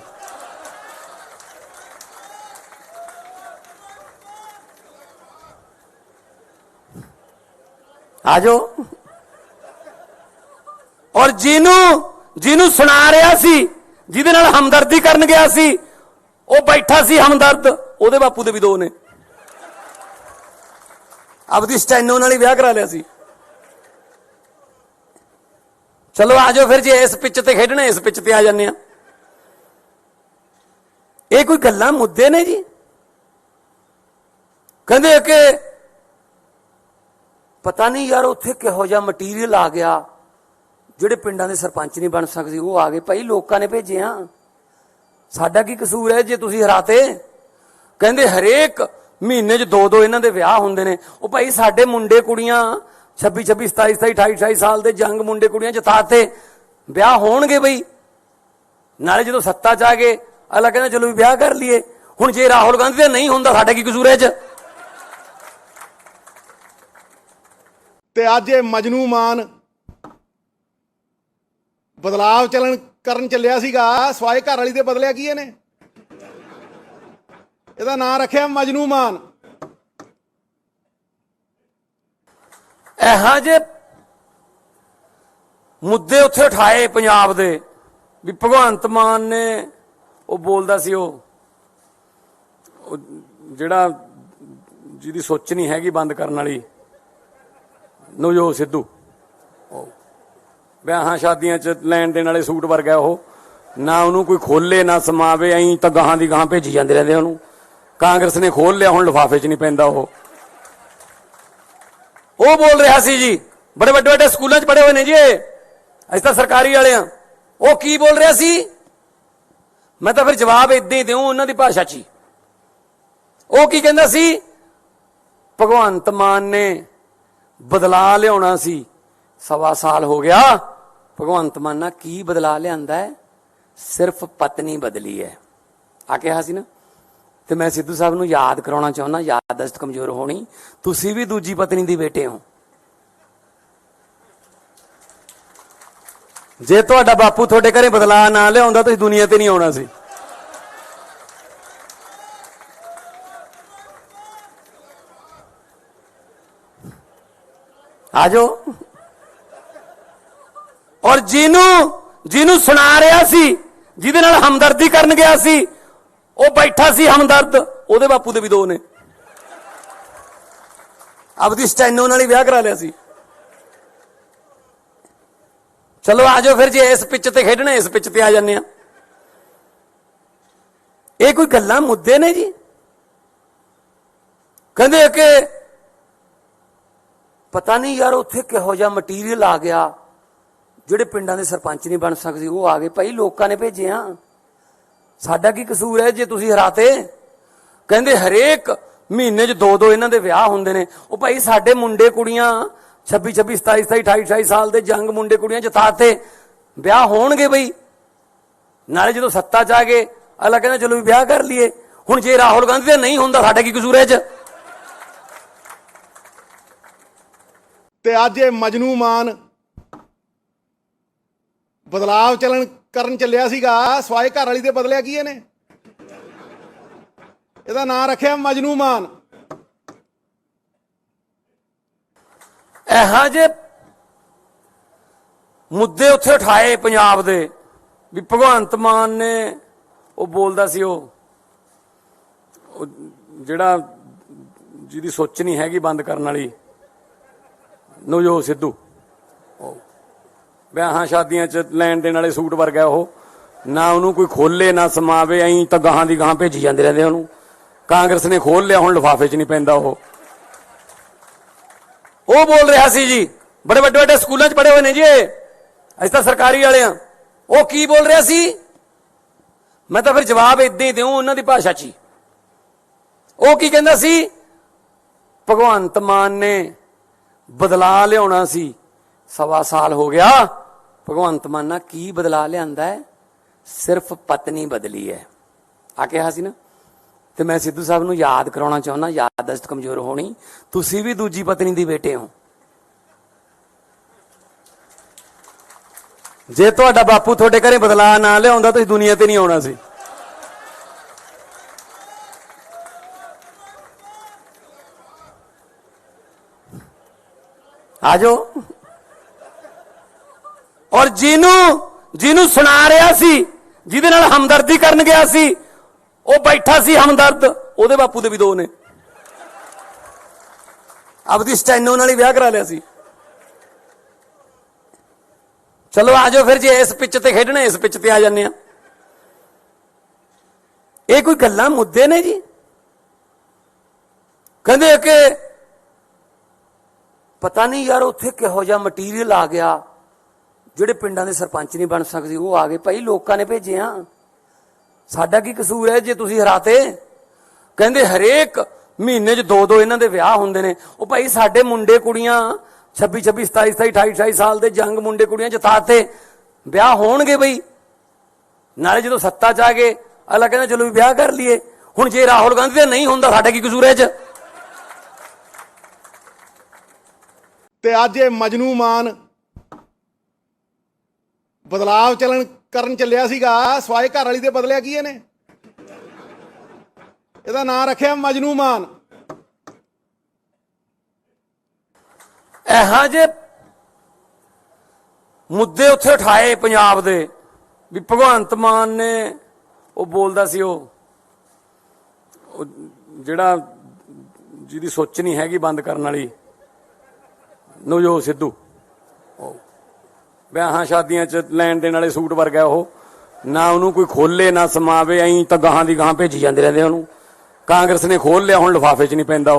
ਆ ਜਾਓ। ਔਰ ਜਿਹਨੂੰ ਸੁਣਾ ਰਿਹਾ ਸੀ, ਜਿਹਦੇ ਨਾਲ ਹਮਦਰਦੀ ਕਰਨ ਗਿਆ ਸੀ, ਉਹ ਬੈਠਾ ਸੀ ਹਮਦਰਦ, ਉਹਦੇ ਬਾਪੂ ਦੇ ਵੀ 2 ਨੇ। ਆਪਦੀ ਸਟੈਨੋ ਨਾਲ ਹੀ ਵਿਆਹ ਕਰਾ ਲਿਆ ਸੀ। ਚਲੋ ਆ ਜਾਓ ਫਿਰ, ਜੇ ਇਸ ਪਿੱਚ ਤੇ ਖੇਡਣਾ ਇਸ ਪਿੱਚ ਤੇ ਆ ਜਾਂਦੇ ਆ। ਇਹ ਕੋਈ ਗੱਲਾਂ ਮੁੱਦੇ ਨੇ ਜੀ? ਕਹਿੰਦੇ ਕਿ ਪਤਾ ਨਹੀਂ ਯਾਰ ਉੱਥੇ ਕਿਹੋ ਜਿਹਾ ਮਟੀਰੀਅਲ ਆ ਗਿਆ, ਜਿਹੜੇ ਪਿੰਡਾਂ ਦੇ ਸਰਪੰਚ ਨਹੀਂ ਬਣ ਸਕਦੇ ਉਹ ਆ ਗਏ। ਭਾਈ ਲੋਕਾਂ ਨੇ ਭੇਜੇ ਆ, ਸਾਡਾ ਕੀ ਕਸੂਰ ਹੈ ਜੇ ਤੁਸੀਂ ਹਰਾਤੇ? ਕਹਿੰਦੇ ਹਰੇਕ ਮਹੀਨੇ 'ਚ 2-2 ਇਹਨਾਂ ਦੇ ਵਿਆਹ ਹੁੰਦੇ ਨੇ। ਉਹ ਭਾਈ ਸਾਡੇ ਮੁੰਡੇ ਕੁੜੀਆਂ 26, 27, 28, 28 ਸਾਲ ਦੇ ਜੰਗ ਮੁੰਡੇ ਕੁੜੀਆਂ ਜਿਤਾਤੇ, ਵਿਆਹ ਹੋਣਗੇ ਬਈ। ਨਾਲੇ ਜਦੋਂ ਸੱਤਾ 'ਚ ਆ ਗਏ ਅਗਲਾ ਕਹਿੰਦਾ ਚਲੋ ਵੀ ਵਿਆਹ ਕਰ ਲਈਏ। ਹੁਣ ਜੇ ਰਾਹੁਲ ਗਾਂਧੀ ਦਾ ਨਹੀਂ ਹੁੰਦਾ ਸਾਡਾ ਕੀ ਕਸੂਰ ਹੈ ਇਹ 'ਚ? ਤੇ ਅੱਜ ਇਹ ਮਜਨੂ ਮਾਨ ਬਦਲਾਵ ਕਰਨ ਚੱਲਿਆ ਸੀਗਾ ਸਵਾਏ ਘਰ ਵਾਲੀ ਦੇ ਬਦਲਿਆ ਕੀ ਇਹਨੇ? ਇਹਦਾ ਨਾਂ ਰੱਖਿਆ ਮਜਨੂ ਮਾਨ। ਇਹੋ ਜਿਹੇ ਮੁੱਦੇ ਉੱਥੇ ਉਠਾਏ ਪੰਜਾਬ ਦੇ ਵੀ ਭਗਵੰਤ ਮਾਨ ਨੇ ਉਹ ਬੋਲਦਾ ਸੀ ਉਹ ਜਿਹੜਾ ਜਿਹਦੀ ਸੋਚ ਨਹੀਂ ਹੈਗੀ ਬੰਦ ਕਰਨ ਵਾਲੀ ਨਵਜੋਤ ਸਿੱਧੂ, ਵਿਆਹਾਂ ਸ਼ਾਦੀਆਂ 'ਚ ਲੈਣ ਦੇਣ ਵਾਲੇ ਸੂਟ ਵਰਗਾ ਉਹ, ਨਾ ਉਹਨੂੰ ਕੋਈ ਖੋਲੇ ਨਾ ਸਮਾਵੇ, ਐਂ ਤਾਂ ਗਾਹਾਂ ਦੀ ਗਾਹਾਂ ਭੇਜੀ ਜਾਂਦੇ ਰਹਿੰਦੇ ਉਹਨੂੰ। ਕਾਂਗਰਸ ਨੇ ਖੋਲ ਲਿਆ, ਹੁਣ ਲਿਫਾਫੇ 'ਚ ਨਹੀਂ ਪੈਂਦਾ ਉਹ ਬੋਲ ਰਿਹਾ ਸੀ ਜੀ, ਬੜੇ ਵੱਡੇ ਵੱਡੇ ਸਕੂਲਾਂ 'ਚ ਪੜ੍ਹੇ ਹੋਏ ਨੇ ਜੀ, ਅਸੀਂ ਤਾਂ ਸਰਕਾਰੀ ਵਾਲੇ ਆ। ਉਹ ਕੀ ਬੋਲ ਰਿਹਾ ਸੀ? ਮੈਂ ਤਾਂ ਫਿਰ ਜਵਾਬ ਇਦਾਂ ਹੀ ਦਿਉ ਉਹਨਾਂ ਦੀ ਭਾਸ਼ਾ 'ਚ ਹੀ। ਉਹ ਕੀ ਕਹਿੰਦਾ ਸੀ? ਭਗਵੰਤ ਮਾਨ ਨੇ ਬਦਲਾ ਲਿਆਉਣਾ ਸੀ, 1.25 ਸਾਲ ਹੋ ਗਿਆ। ਭਗਵੰਤ ਮਾਨ ਨਾਲ ਕੀ ਬਦਲਾ ਲਿਆਂਦਾ ਹੈ? ਸਿਰਫ ਪਤਨੀ ਬਦਲੀ ਹੈ ਆ ਕਿਹਾ ਸੀ ਨਾ। ਤੇ ਮੈਂ ਸਿੱਧੂ ਸਾਹਿਬ ਨੂੰ ਯਾਦ ਕਰਾਉਣਾ ਚਾਹੁੰਦਾ, ਯਾਦਦਾਸ਼ਤ ਕਮਜ਼ੋਰ ਹੋਣੀ, ਤੁਸੀਂ ਵੀ ਦੂਜੀ ਪਤਨੀ ਦੀ ਬੇਟੇ ਹੋ। ਜੇ ਤੁਹਾਡਾ ਬਾਪੂ ਤੁਹਾਡੇ ਘਰੇ ਬਦਲਾ ਨਾ ਲਿਆਉਂਦਾ ਤੁਸੀਂ ਦੁਨੀਆ ਤੇ ਨਹੀਂ ਆਉਣਾ ਸੀ। ਆ ਜਾਓ। ਔਰ ਜਿਹਨੂੰ ਸੁਣਾ ਰਿਹਾ ਸੀ, ਜਿਹਦੇ ਨਾਲ ਹਮਦਰਦੀ ਕਰਨ ਗਿਆ ਸੀ, ਉਹ ਬੈਠਾ ਸੀ ਹਮਦਰਦ, ਉਹਦੇ ਬਾਪੂ ਦੇ ਵੀ 2 ਨੇ। ਆਪਦੀ ਸਟੈਨੋ ਨਾਲ ਹੀ ਵਿਆਹ ਕਰਾ ਲਿਆ ਸੀ। ਚਲੋ ਆ ਜਾਓ ਫਿਰ, ਜੇ ਇਸ ਪਿੱਚ ਤੇ ਖੇਡਣਾ ਇਸ ਪਿੱਚ ਤੇ ਆ ਜਾਂਦੇ ਆ। ਇਹ ਕੋਈ ਗੱਲਾਂ ਮੁੱਦੇ ਨੇ ਜੀ? ਕਹਿੰਦੇ ਕਿ ਪਤਾ ਨਹੀਂ ਯਾਰ ਉੱਥੇ ਕਿਹੋ ਜਿਹਾ ਮਟੀਰੀਅਲ ਆ ਗਿਆ, ਜਿਹੜੇ ਪਿੰਡਾਂ ਦੇ ਸਰਪੰਚ ਨਹੀਂ ਬਣ ਸਕਦੇ ਉਹ ਆ ਗਏ। ਭਾਈ ਲੋਕਾਂ ਨੇ ਭੇਜੇ ਆ, ਸਾਡਾ ਕੀ ਕਸੂਰ ਹੈ ਜੇ ਤੁਸੀਂ ਹਰਾਤੇ? ਕਹਿੰਦੇ ਹਰੇਕ ਮਹੀਨੇ 'ਚ 2-2 ਇਹਨਾਂ ਦੇ ਵਿਆਹ ਹੁੰਦੇ ਨੇ। ਉਹ ਭਾਈ ਸਾਡੇ ਮੁੰਡੇ ਕੁੜੀਆਂ 26, 27, 28, 28 ਸਾਲ ਦੇ ਜੰਗ ਮੁੰਡੇ ਕੁੜੀਆਂ ਜਿਤਾਤੇ, ਵਿਆਹ ਹੋਣਗੇ ਬਈ। ਨਾਲੇ ਜਦੋਂ ਸੱਤਾ 'ਚ ਆ ਗਏ ਅਗਲਾ ਕਹਿੰਦਾ ਚਲੋ ਵੀ ਵਿਆਹ ਕਰ ਲਈਏ। ਹੁਣ ਜੇ ਰਾਹੁਲ ਗਾਂਧੀ ਦਾ ਨਹੀਂ ਹੁੰਦਾ ਸਾਡਾ ਕੀ ਕਸੂਰ ਹੈ ਇਹ 'ਚ? ਤੇ ਅੱਜ ਇਹ ਮਜਨੂ ਮਾਨ ਬਦਲਾਵ ਕਰਨ ਚੱਲਿਆ ਸੀਗਾ ਸਵਾਏ ਘਰ ਵਾਲੀ ਦੇ ਬਦਲਿਆ ਕੀ ਇਹਨੇ? ਇਹਦਾ ਨਾਂ ਰੱਖਿਆ ਮਜਨੂ ਮਾਨ। ਇਹੋ ਜਿਹੇ ਮੁੱਦੇ ਉੱਥੇ ਉਠਾਏ ਪੰਜਾਬ ਦੇ ਵੀ ਭਗਵੰਤ ਮਾਨ ਨੇ ਉਹ ਬੋਲਦਾ ਸੀ ਉਹ ਜਿਹੜਾ ਜਿਹਦੀ ਸੋਚ ਨਹੀਂ ਹੈਗੀ ਬੰਦ ਕਰਨ ਵਾਲੀ ਨਵਜੋਤ ਸਿੱਧੂ, ਵਿਆਹਾਂ ਸ਼ਾਦੀਆਂ 'ਚ ਲੈਣ ਦੇਣ ਵਾਲੇ ਸੂਟ ਵਰਗਾ ਉਹ, ਨਾ ਉਹਨੂੰ ਕੋਈ ਖੋਲੇ ਨਾ ਸਮਾਵੇ, ਐਂ ਤਾਂ ਗਾਹਾਂ ਦੀ ਗਾਹਾਂ ਭੇਜੀ ਜਾਂਦੇ ਰਹਿੰਦੇ ਉਹਨੂੰ। ਕਾਂਗਰਸ ਨੇ ਖੋਲ ਲਿਆ, ਹੁਣ ਲਿਫਾਫੇ 'ਚ ਨਹੀਂ ਪੈਂਦਾ ਉਹ ਬੋਲ ਰਿਹਾ ਸੀ ਜੀ, ਬੜੇ ਵੱਡੇ ਵੱਡੇ ਸਕੂਲਾਂ 'ਚ ਪੜ੍ਹੇ ਹੋਏ ਨੇ ਜੀ ਅਸੀਂ ਤਾਂ ਸਰਕਾਰੀ ਵਾਲੇ ਆ। ਉਹ ਕੀ ਬੋਲ ਰਿਹਾ ਸੀ? ਮੈਂ ਤਾਂ ਫਿਰ ਜਵਾਬ ਇਦਾਂ ਹੀ ਦਿਉ ਉਹਨਾਂ ਦੀ ਭਾਸ਼ਾ 'ਚ ਹੀ। ਉਹ ਕੀ ਕਹਿੰਦਾ ਸੀ? ਭਗਵੰਤ ਮਾਨ ਨੇ ਬਦਲਾ ਲਿਆਉਣਾ ਸੀ, 1.25 ਸਾਲ ਹੋ ਗਿਆ। ਭਗਵੰਤ ਮਾਨ ਨਾਲ ਕੀ ਬਦਲਾ ਲਿਆਂਦਾ ਹੈ? ਸਿਰਫ ਪਤਨੀ ਬਦਲੀ ਹੈ ਆ ਕਿਹਾ ਸੀ ਨਾ। ਤੇ ਮੈਂ ਸਿੱਧੂ ਸਾਹਿਬ ਨੂੰ ਯਾਦ ਕਰਾਉਣਾ ਚਾਹੁੰਦਾ, ਯਾਦਦਾਸ਼ਤ ਕਮਜ਼ੋਰ ਹੋਣੀ, ਤੁਸੀਂ ਵੀ ਦੂਜੀ ਪਤਨੀ ਦੀ ਬੇਟੇ ਹੋ। ਜੇ ਤੁਹਾਡਾ ਬਾਪੂ ਤੁਹਾਡੇ ਘਰੇ ਬਦਲਾ ਨਾ ਲਿਆਉਂਦਾ ਤੁਸੀਂ ਦੁਨੀਆ ਤੇ ਨਹੀਂ ਆਉਣਾ ਸੀ। ਆਜੋ। ਔਰ ਜਿਹਨੂੰ ਸੁਣਾ ਰਿਹਾ ਸੀ, ਜਿਹਦੇ ਨਾਲ ਹਮਦਰਦੀ ਕਰਨ ਗਿਆ ਸੀ, ਉਹ ਬੈਠਾ ਸੀ ਹਮਦਰਦ, ਉਹਦੇ ਬਾਪੂ ਦੇ ਵੀ 2 ਨੇ। ਆਪਦੀ ਸਟੈਨੋ ਨਾਲ ਹੀ ਵਿਆਹ ਕਰਾ ਲਿਆ ਸੀ। ਚਲੋ ਆਜੋ ਫਿਰ, ਜੇ ਇਸ ਪਿੱਚ ਤੇ ਖੇਡਣਾ ਇਸ ਪਿੱਚ ਤੇ ਆ ਜਾਂਦੇ ਆ। ਇਹ ਕੋਈ ਗੱਲਾਂ ਮੁੱਦੇ ਨੇ ਜੀ? ਕਹਿੰਦੇ ਕਿ ਪਤਾ ਨਹੀਂ ਯਾਰ ਉੱਥੇ ਕਿਹੋ ਜਿਹਾ ਮਟੀਰੀਅਲ ਆ ਗਿਆ, ਜਿਹੜੇ ਪਿੰਡਾਂ ਦੇ ਸਰਪੰਚ ਨਹੀਂ ਬਣ ਸਕਦੇ ਉਹ ਆ ਗਏ। ਭਾਈ ਲੋਕਾਂ ਨੇ ਭੇਜੇ ਆ, ਸਾਡਾ ਕੀ ਕਸੂਰ ਹੈ ਜੇ ਤੁਸੀਂ ਹਰਾਤੇ? ਕਹਿੰਦੇ ਹਰੇਕ ਮਹੀਨੇ 'ਚ 2 ਇਹਨਾਂ ਦੇ ਵਿਆਹ ਹੁੰਦੇ ਨੇ। ਉਹ ਭਾਈ ਸਾਡੇ ਮੁੰਡੇ ਕੁੜੀਆਂ 26 27 27 28 28 ਸਾਲ ਦੇ ਜੰਗ ਮੁੰਡੇ ਕੁੜੀਆਂ ਜਿਤਾਤੇ, ਵਿਆਹ ਹੋਣਗੇ ਬਈ। ਨਾਲੇ ਜਦੋਂ ਸੱਤਾ 'ਚ ਆ ਗਏ ਅਗਲਾ ਕਹਿੰਦਾ ਚਲੋ ਵੀ ਵਿਆਹ ਕਰ ਲਈਏ। ਹੁਣ ਜੇ ਰਾਹੁਲ ਗਾਂਧੀ ਦਾ ਨਹੀਂ ਹੁੰਦਾ ਸਾਡਾ ਕੀ ਕਸੂਰ ਹੈ 'ਚ? ਤੇ ਅੱਜ ਇਹ ਮਜਨੂ ਮਾਨ ਬਦਲਾਵ ਕਰਨ ਚੱਲਿਆ ਸੀਗਾ ਸਵਾਏ ਘਰ ਵਾਲੀ ਦੇ ਬਦਲਿਆ ਕੀ ਇਹਨੇ? ਇਹਦਾ ਨਾਂ ਰੱਖਿਆ ਮਜਨੂ ਮਾਨ। ਇਹੋ ਜਿਹੇ ਮੁੱਦੇ ਉੱਥੇ ਉਠਾਏ ਪੰਜਾਬ ਦੇ ਵੀ ਭਗਵੰਤ ਮਾਨ ਨੇ ਉਹ ਬੋਲਦਾ ਸੀ ਉਹ ਜਿਹੜਾ ਜਿਹਦੀ ਸੋਚ ਨਹੀਂ ਹੈਗੀ ਬੰਦ ਕਰਨ ਵਾਲੀ ਨਵਜੋਤ ਸਿੱਧੂ, ਵਿਆਹਾਂ ਸ਼ਾਦੀਆਂ 'ਚ ਲੈਣ ਦੇਣ ਵਾਲੇ ਸੂਟ ਵਰਗਾ ਉਹ, ਨਾ ਉਹਨੂੰ ਕੋਈ ਖੋਲੇ ਨਾ ਸਮਾਵੇ, ਐਂ ਤਾਂ ਗਾਹਾਂ ਦੀ ਗਾਹਾਂ ਭੇਜੀ ਜਾਂਦੇ ਰਹਿੰਦੇ ਉਹਨੂੰ। ਕਾਂਗਰਸ ਨੇ ਖੋਲ ਲਿਆ, ਹੁਣ ਲਿਫਾਫੇ 'ਚ ਨਹੀਂ ਪੈਂਦਾ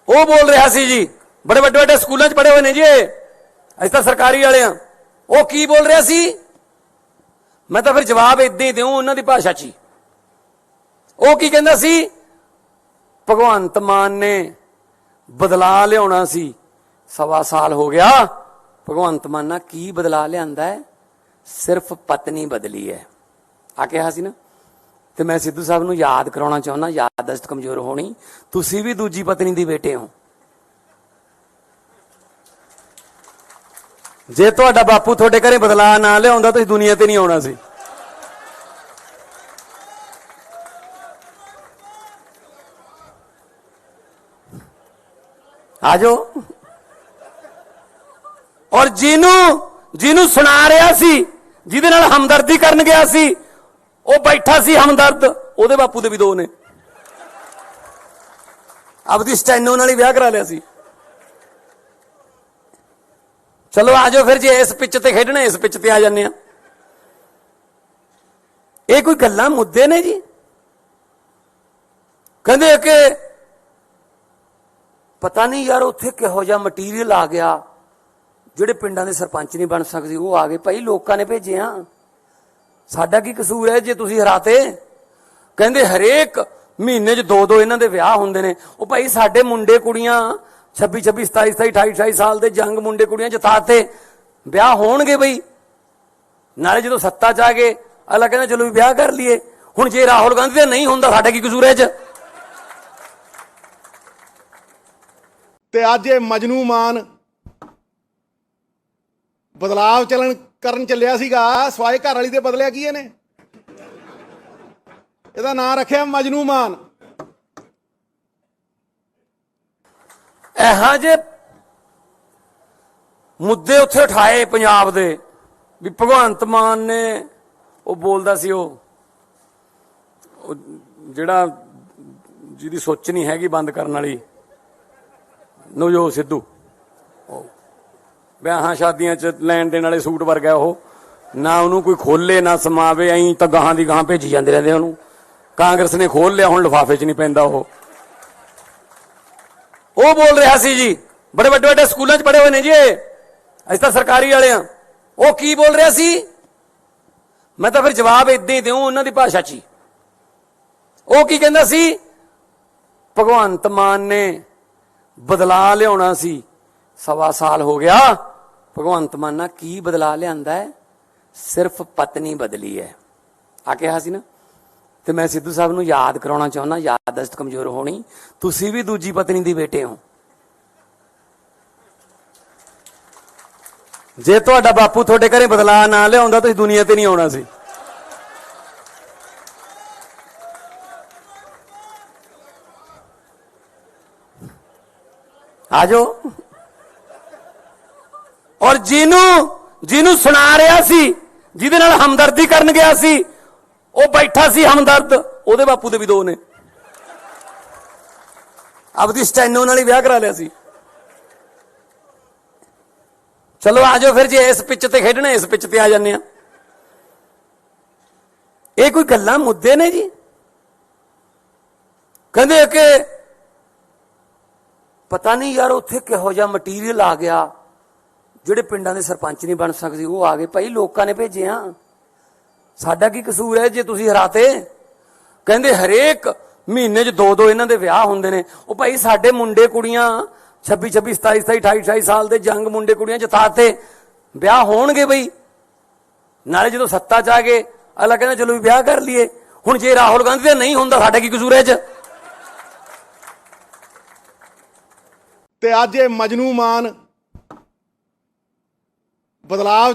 ਉਹ ਬੋਲ ਰਿਹਾ ਸੀ ਜੀ, ਬੜੇ ਵੱਡੇ ਵੱਡੇ ਸਕੂਲਾਂ 'ਚ ਪੜ੍ਹੇ ਹੋਏ ਨੇ ਜੀ ਅਸੀਂ ਤਾਂ ਸਰਕਾਰੀ ਵਾਲੇ ਆ। ਉਹ ਕੀ ਬੋਲ ਰਿਹਾ ਸੀ? ਮੈਂ ਤਾਂ ਫਿਰ ਜਵਾਬ ਇਦਾਂ ਹੀ ਦਿਉ ਉਹਨਾਂ ਦੀ ਭਾਸ਼ਾ 'ਚ ਹੀ। ਉਹ ਕੀ ਕਹਿੰਦਾ ਸੀ? ਭਗਵੰਤ ਮਾਨ ਨੇ ਬਦਲਾ ਲਿਆਉਣਾ ਸੀ, 1.25 ਸਾਲ ਹੋ ਗਿਆ। ਭਗਵੰਤ ਮਾਨ ਨਾਲ ਕੀ ਬਦਲਾ ਲਿਆਂਦਾ ਹੈ? ਸਿਰਫ ਪਤਨੀ ਬਦਲੀ ਹੈ ਆ ਕਿਹਾ ਸੀ ਨਾ। ਤੇ ਮੈਂ ਸਿੱਧੂ ਸਾਹਿਬ ਨੂੰ ਯਾਦ ਕਰਾਉਣਾ ਚਾਹੁੰਦਾ, ਯਾਦਦਾਸ਼ਤ ਕਮਜ਼ੋਰ ਹੋਣੀ, ਤੁਸੀਂ ਵੀ ਦੂਜੀ ਪਤਨੀ ਦੀ ਬੇਟੇ ਹੋ। ਜੇ ਤੁਹਾਡਾ ਬਾਪੂ ਤੁਹਾਡੇ ਘਰੇ ਬਦਲਾ ਨਾ ਲਿਆਉਂਦਾ ਤੁਸੀਂ ਦੁਨੀਆ ਤੇ ਨਹੀਂ ਆਉਣਾ ਸੀ। ਆਜੋ। ਔਰ ਜਿਹਨੂੰ ਸੁਣਾ ਰਿਹਾ ਸੀ, ਜਿਹਦੇ ਨਾਲ ਹਮਦਰਦੀ ਕਰਨ ਗਿਆ ਸੀ, ਉਹ ਬੈਠਾ ਸੀ ਹਮਦਰਦ, ਉਹਦੇ ਬਾਪੂ ਦੇ ਵੀ 2 ਨੇ। ਆਪਦੀ ਸਟੈਨੋ ਨਾਲ ਹੀ ਵਿਆਹ ਕਰਾ ਲਿਆ ਸੀ। ਚਲੋ ਆਜੋ ਫਿਰ, ਜੇ ਇਸ ਪਿੱਚ ਤੇ ਖੇਡਣਾ ਇਸ ਪਿੱਚ ਤੇ ਆ ਜਾਂਦੇ ਆ। ਇਹ ਕੋਈ ਗੱਲਾਂ ਮੁੱਦੇ ਨੇ ਜੀ? ਕਹਿੰਦੇ ਕਿ ਪਤਾ ਨਹੀਂ ਯਾਰ ਉੱਥੇ ਕਿਹੋ ਜਿਹਾ ਮਟੀਰੀਅਲ ਆ ਗਿਆ, ਜਿਹੜੇ ਪਿੰਡਾਂ ਦੇ ਸਰਪੰਚ ਨਹੀਂ ਬਣ ਸਕਦੇ ਉਹ ਆ ਗਏ। ਭਾਈ ਲੋਕਾਂ ਨੇ ਭੇਜੇ ਆ, ਸਾਡਾ ਕੀ ਕਸੂਰ ਹੈ ਜੇ ਤੁਸੀਂ ਹਰਾਤੇ? ਕਹਿੰਦੇ ਹਰੇਕ ਮਹੀਨੇ 'ਚ 2 ਇਹਨਾਂ ਦੇ ਵਿਆਹ ਹੁੰਦੇ ਨੇ। ਉਹ ਭਾਈ ਸਾਡੇ ਮੁੰਡੇ ਕੁੜੀਆਂ 26 26 27 27 28 28 ਸਾਲ ਦੇ ਜੰਗ ਮੁੰਡੇ ਕੁੜੀਆਂ ਜਿਤਾਤੇ, ਵਿਆਹ ਹੋਣਗੇ ਬਈ। ਨਾਲੇ ਜਦੋਂ ਸੱਤਾ 'ਚ ਆ ਗਏ ਅਗਲਾ ਕਹਿੰਦਾ ਚਲੋ ਵੀ ਵਿਆਹ ਕਰ ਲਈਏ। ਹੁਣ ਜੇ ਰਾਹੁਲ ਗਾਂਧੀ ਦਾ ਨਹੀਂ ਹੁੰਦਾ ਸਾਡਾ ਕੀ ਕਸੂਰ ਹੈ 'ਚ? ਤੇ ਅੱਜ ਇਹ ਮਜਨੂ ਮਾਨ ਬਦਲਾਵ ਕਰਨ ਚੱਲਿਆ ਸੀਗਾ ਸਵਾਏ ਘਰ ਵਾਲੀ ਦੇ ਬਦਲਿਆ ਕੀ ਇਹਨੇ? ਇਹਦਾ ਨਾਂ ਰੱਖਿਆ ਮਜਨੂ ਮਾਨ। ਇਹੋ ਜਿਹੇ ਮੁੱਦੇ ਉੱਥੇ ਉਠਾਏ ਪੰਜਾਬ ਦੇ ਵੀ ਭਗਵੰਤ ਮਾਨ ਨੇ ਉਹ ਬੋਲਦਾ ਸੀ ਉਹ ਜਿਹੜਾ ਜਿਹਦੀ ਸੋਚ ਨਹੀਂ ਹੈਗੀ ਬੰਦ ਕਰਨ ਵਾਲੀ ਨਵਜੋਤ ਸਿੱਧੂ, ਵਿਆਹਾਂ ਸ਼ਾਦੀਆਂ 'ਚ ਲੈਣ ਦੇਣ ਵਾਲੇ ਸੂਟ ਵਰਗਾ ਉਹ, ਨਾ ਉਹਨੂੰ ਕੋਈ ਖੋਲੇ ਨਾ ਸਮਾਵੇ, ਐਂ ਤਾਂ ਗਾਹਾਂ ਦੀ ਗਾਹਾਂ ਭੇਜੀ ਜਾਂਦੇ ਰਹਿੰਦੇ ਉਹਨੂੰ। ਕਾਂਗਰਸ ਨੇ ਖੋਲ ਲਿਆ, ਹੁਣ ਲਿਫਾਫੇ 'ਚ ਨਹੀਂ ਪੈਂਦਾ ਉਹ ਬੋਲ ਰਿਹਾ ਸੀ ਜੀ, ਬੜੇ ਵੱਡੇ ਵੱਡੇ ਸਕੂਲਾਂ 'ਚ ਪੜ੍ਹੇ ਹੋਏ ਨੇ ਜੀ ਅਸੀਂ ਤਾਂ ਸਰਕਾਰੀ ਵਾਲੇ ਆ। ਉਹ ਕੀ ਬੋਲ ਰਿਹਾ ਸੀ? ਮੈਂ ਤਾਂ ਫਿਰ ਜਵਾਬ ਇਦਾਂ ਹੀ ਦਿਉ ਉਹਨਾਂ ਦੀ ਭਾਸ਼ਾ 'ਚ ਹੀ। ਉਹ ਕੀ ਕਹਿੰਦਾ ਸੀ? ਭਗਵੰਤ ਮਾਨ ਨੇ ਬਦਲਾ ਲਿਆਉਣਾ ਸੀ, 1.25 ਸਾਲ ਹੋ ਗਿਆ। ਭਗਵੰਤ ਮਾਨ ਨਾਲ ਕੀ ਬਦਲਾ ਲਿਆਂਦਾ ਹੈ? ਸਿਰਫ ਪਤਨੀ ਬਦਲੀ ਹੈ ਆ ਕਿਹਾ ਸੀ ਨਾ। ਤੇ ਮੈਂ ਸਿੱਧੂ ਸਾਹਿਬ ਨੂੰ ਯਾਦ ਕਰਾਉਣਾ ਚਾਹੁੰਦਾ, ਯਾਦਦਾਸ਼ਤ ਕਮਜ਼ੋਰ ਹੋਣੀ, ਤੁਸੀਂ ਵੀ ਦੂਜੀ ਪਤਨੀ ਦੀ ਬੇਟੇ ਹੋ। ਜੇ ਤੁਹਾਡਾ ਬਾਪੂ ਤੁਹਾਡੇ ਘਰੇ ਬਦਲਾ ਨਾ ਲਿਆਉਂਦਾ ਤੁਸੀਂ ਦੁਨੀਆ ਤੇ ਨਹੀਂ ਆਉਣਾ ਸੀ। ਆਜੋ। ਔਰ ਜਿਹਨੂੰ ਸੁਣਾ ਰਿਹਾ ਸੀ, ਜਿਹਦੇ ਨਾਲ ਹਮਦਰਦੀ ਕਰਨ ਗਿਆ ਸੀ, ਉਹ ਬੈਠਾ ਸੀ ਹਮਦਰਦ, ਉਹਦੇ ਬਾਪੂ ਦੇ ਵੀ 2 ਨੇ। ਆਪਦੀ ਸਟੈਨੋ ਨਾਲ ਹੀ ਵਿਆਹ ਕਰਾ ਲਿਆ ਸੀ। ਚਲੋ ਆਜੋ ਫਿਰ, ਜੇ ਇਸ ਪਿੱਚ ਤੇ ਖੇਡਣਾ ਇਸ ਪਿੱਚ ਤੇ ਆ ਜਾਂਦੇ ਆ। ਇਹ ਕੋਈ ਗੱਲਾਂ ਮੁੱਦੇ ਨੇ ਜੀ? ਕਹਿੰਦੇ ਕਿ ਪਤਾ ਨਹੀਂ ਯਾਰ ਉੱਥੇ ਕਿਹੋ ਜਿਹਾ ਮਟੀਰੀਅਲ ਆ ਗਿਆ, ਜਿਹੜੇ ਪਿੰਡਾਂ ਦੇ ਸਰਪੰਚ ਨਹੀਂ ਬਣ ਸਕਦੇ ਉਹ ਆ ਗਏ। ਭਾਈ ਲੋਕਾਂ ਨੇ ਭੇਜਿਆ, ਸਾਡਾ ਕੀ ਕਸੂਰ ਹੈ ਜੇ ਤੁਸੀਂ ਹਰਾਤੇ? ਕਹਿੰਦੇ ਹਰੇਕ ਮਹੀਨੇ 'ਚ 2 ਇਹਨਾਂ ਦੇ ਵਿਆਹ ਹੁੰਦੇ ਨੇ। ਉਹ ਭਾਈ ਸਾਡੇ ਮੁੰਡੇ ਕੁੜੀਆਂ 26 27 27 28 28 ਸਾਲ ਦੇ ਜੰਗ ਮੁੰਡੇ ਕੁੜੀਆਂ ਜਿਤਾਤੇ, ਵਿਆਹ ਹੋਣਗੇ ਬਈ। ਨਾਲੇ ਜਦੋਂ ਸੱਤਾ 'ਚ ਆ ਗਏ ਅਗਲਾ ਕਹਿੰਦਾ ਚਲੋ ਵੀ ਵਿਆਹ ਕਰ ਲਈਏ। ਹੁਣ ਜੇ ਰਾਹੁਲ ਗਾਂਧੀ ਦਾ ਨਹੀਂ ਹੁੰਦਾ ਸਾਡਾ ਕੀ ਕਸੂਰ ਹੈ 'ਚ? ਤੇ ਅੱਜ ਇਹ ਮਜਨੂ ਮਾਨ ਬਦਲਾਵ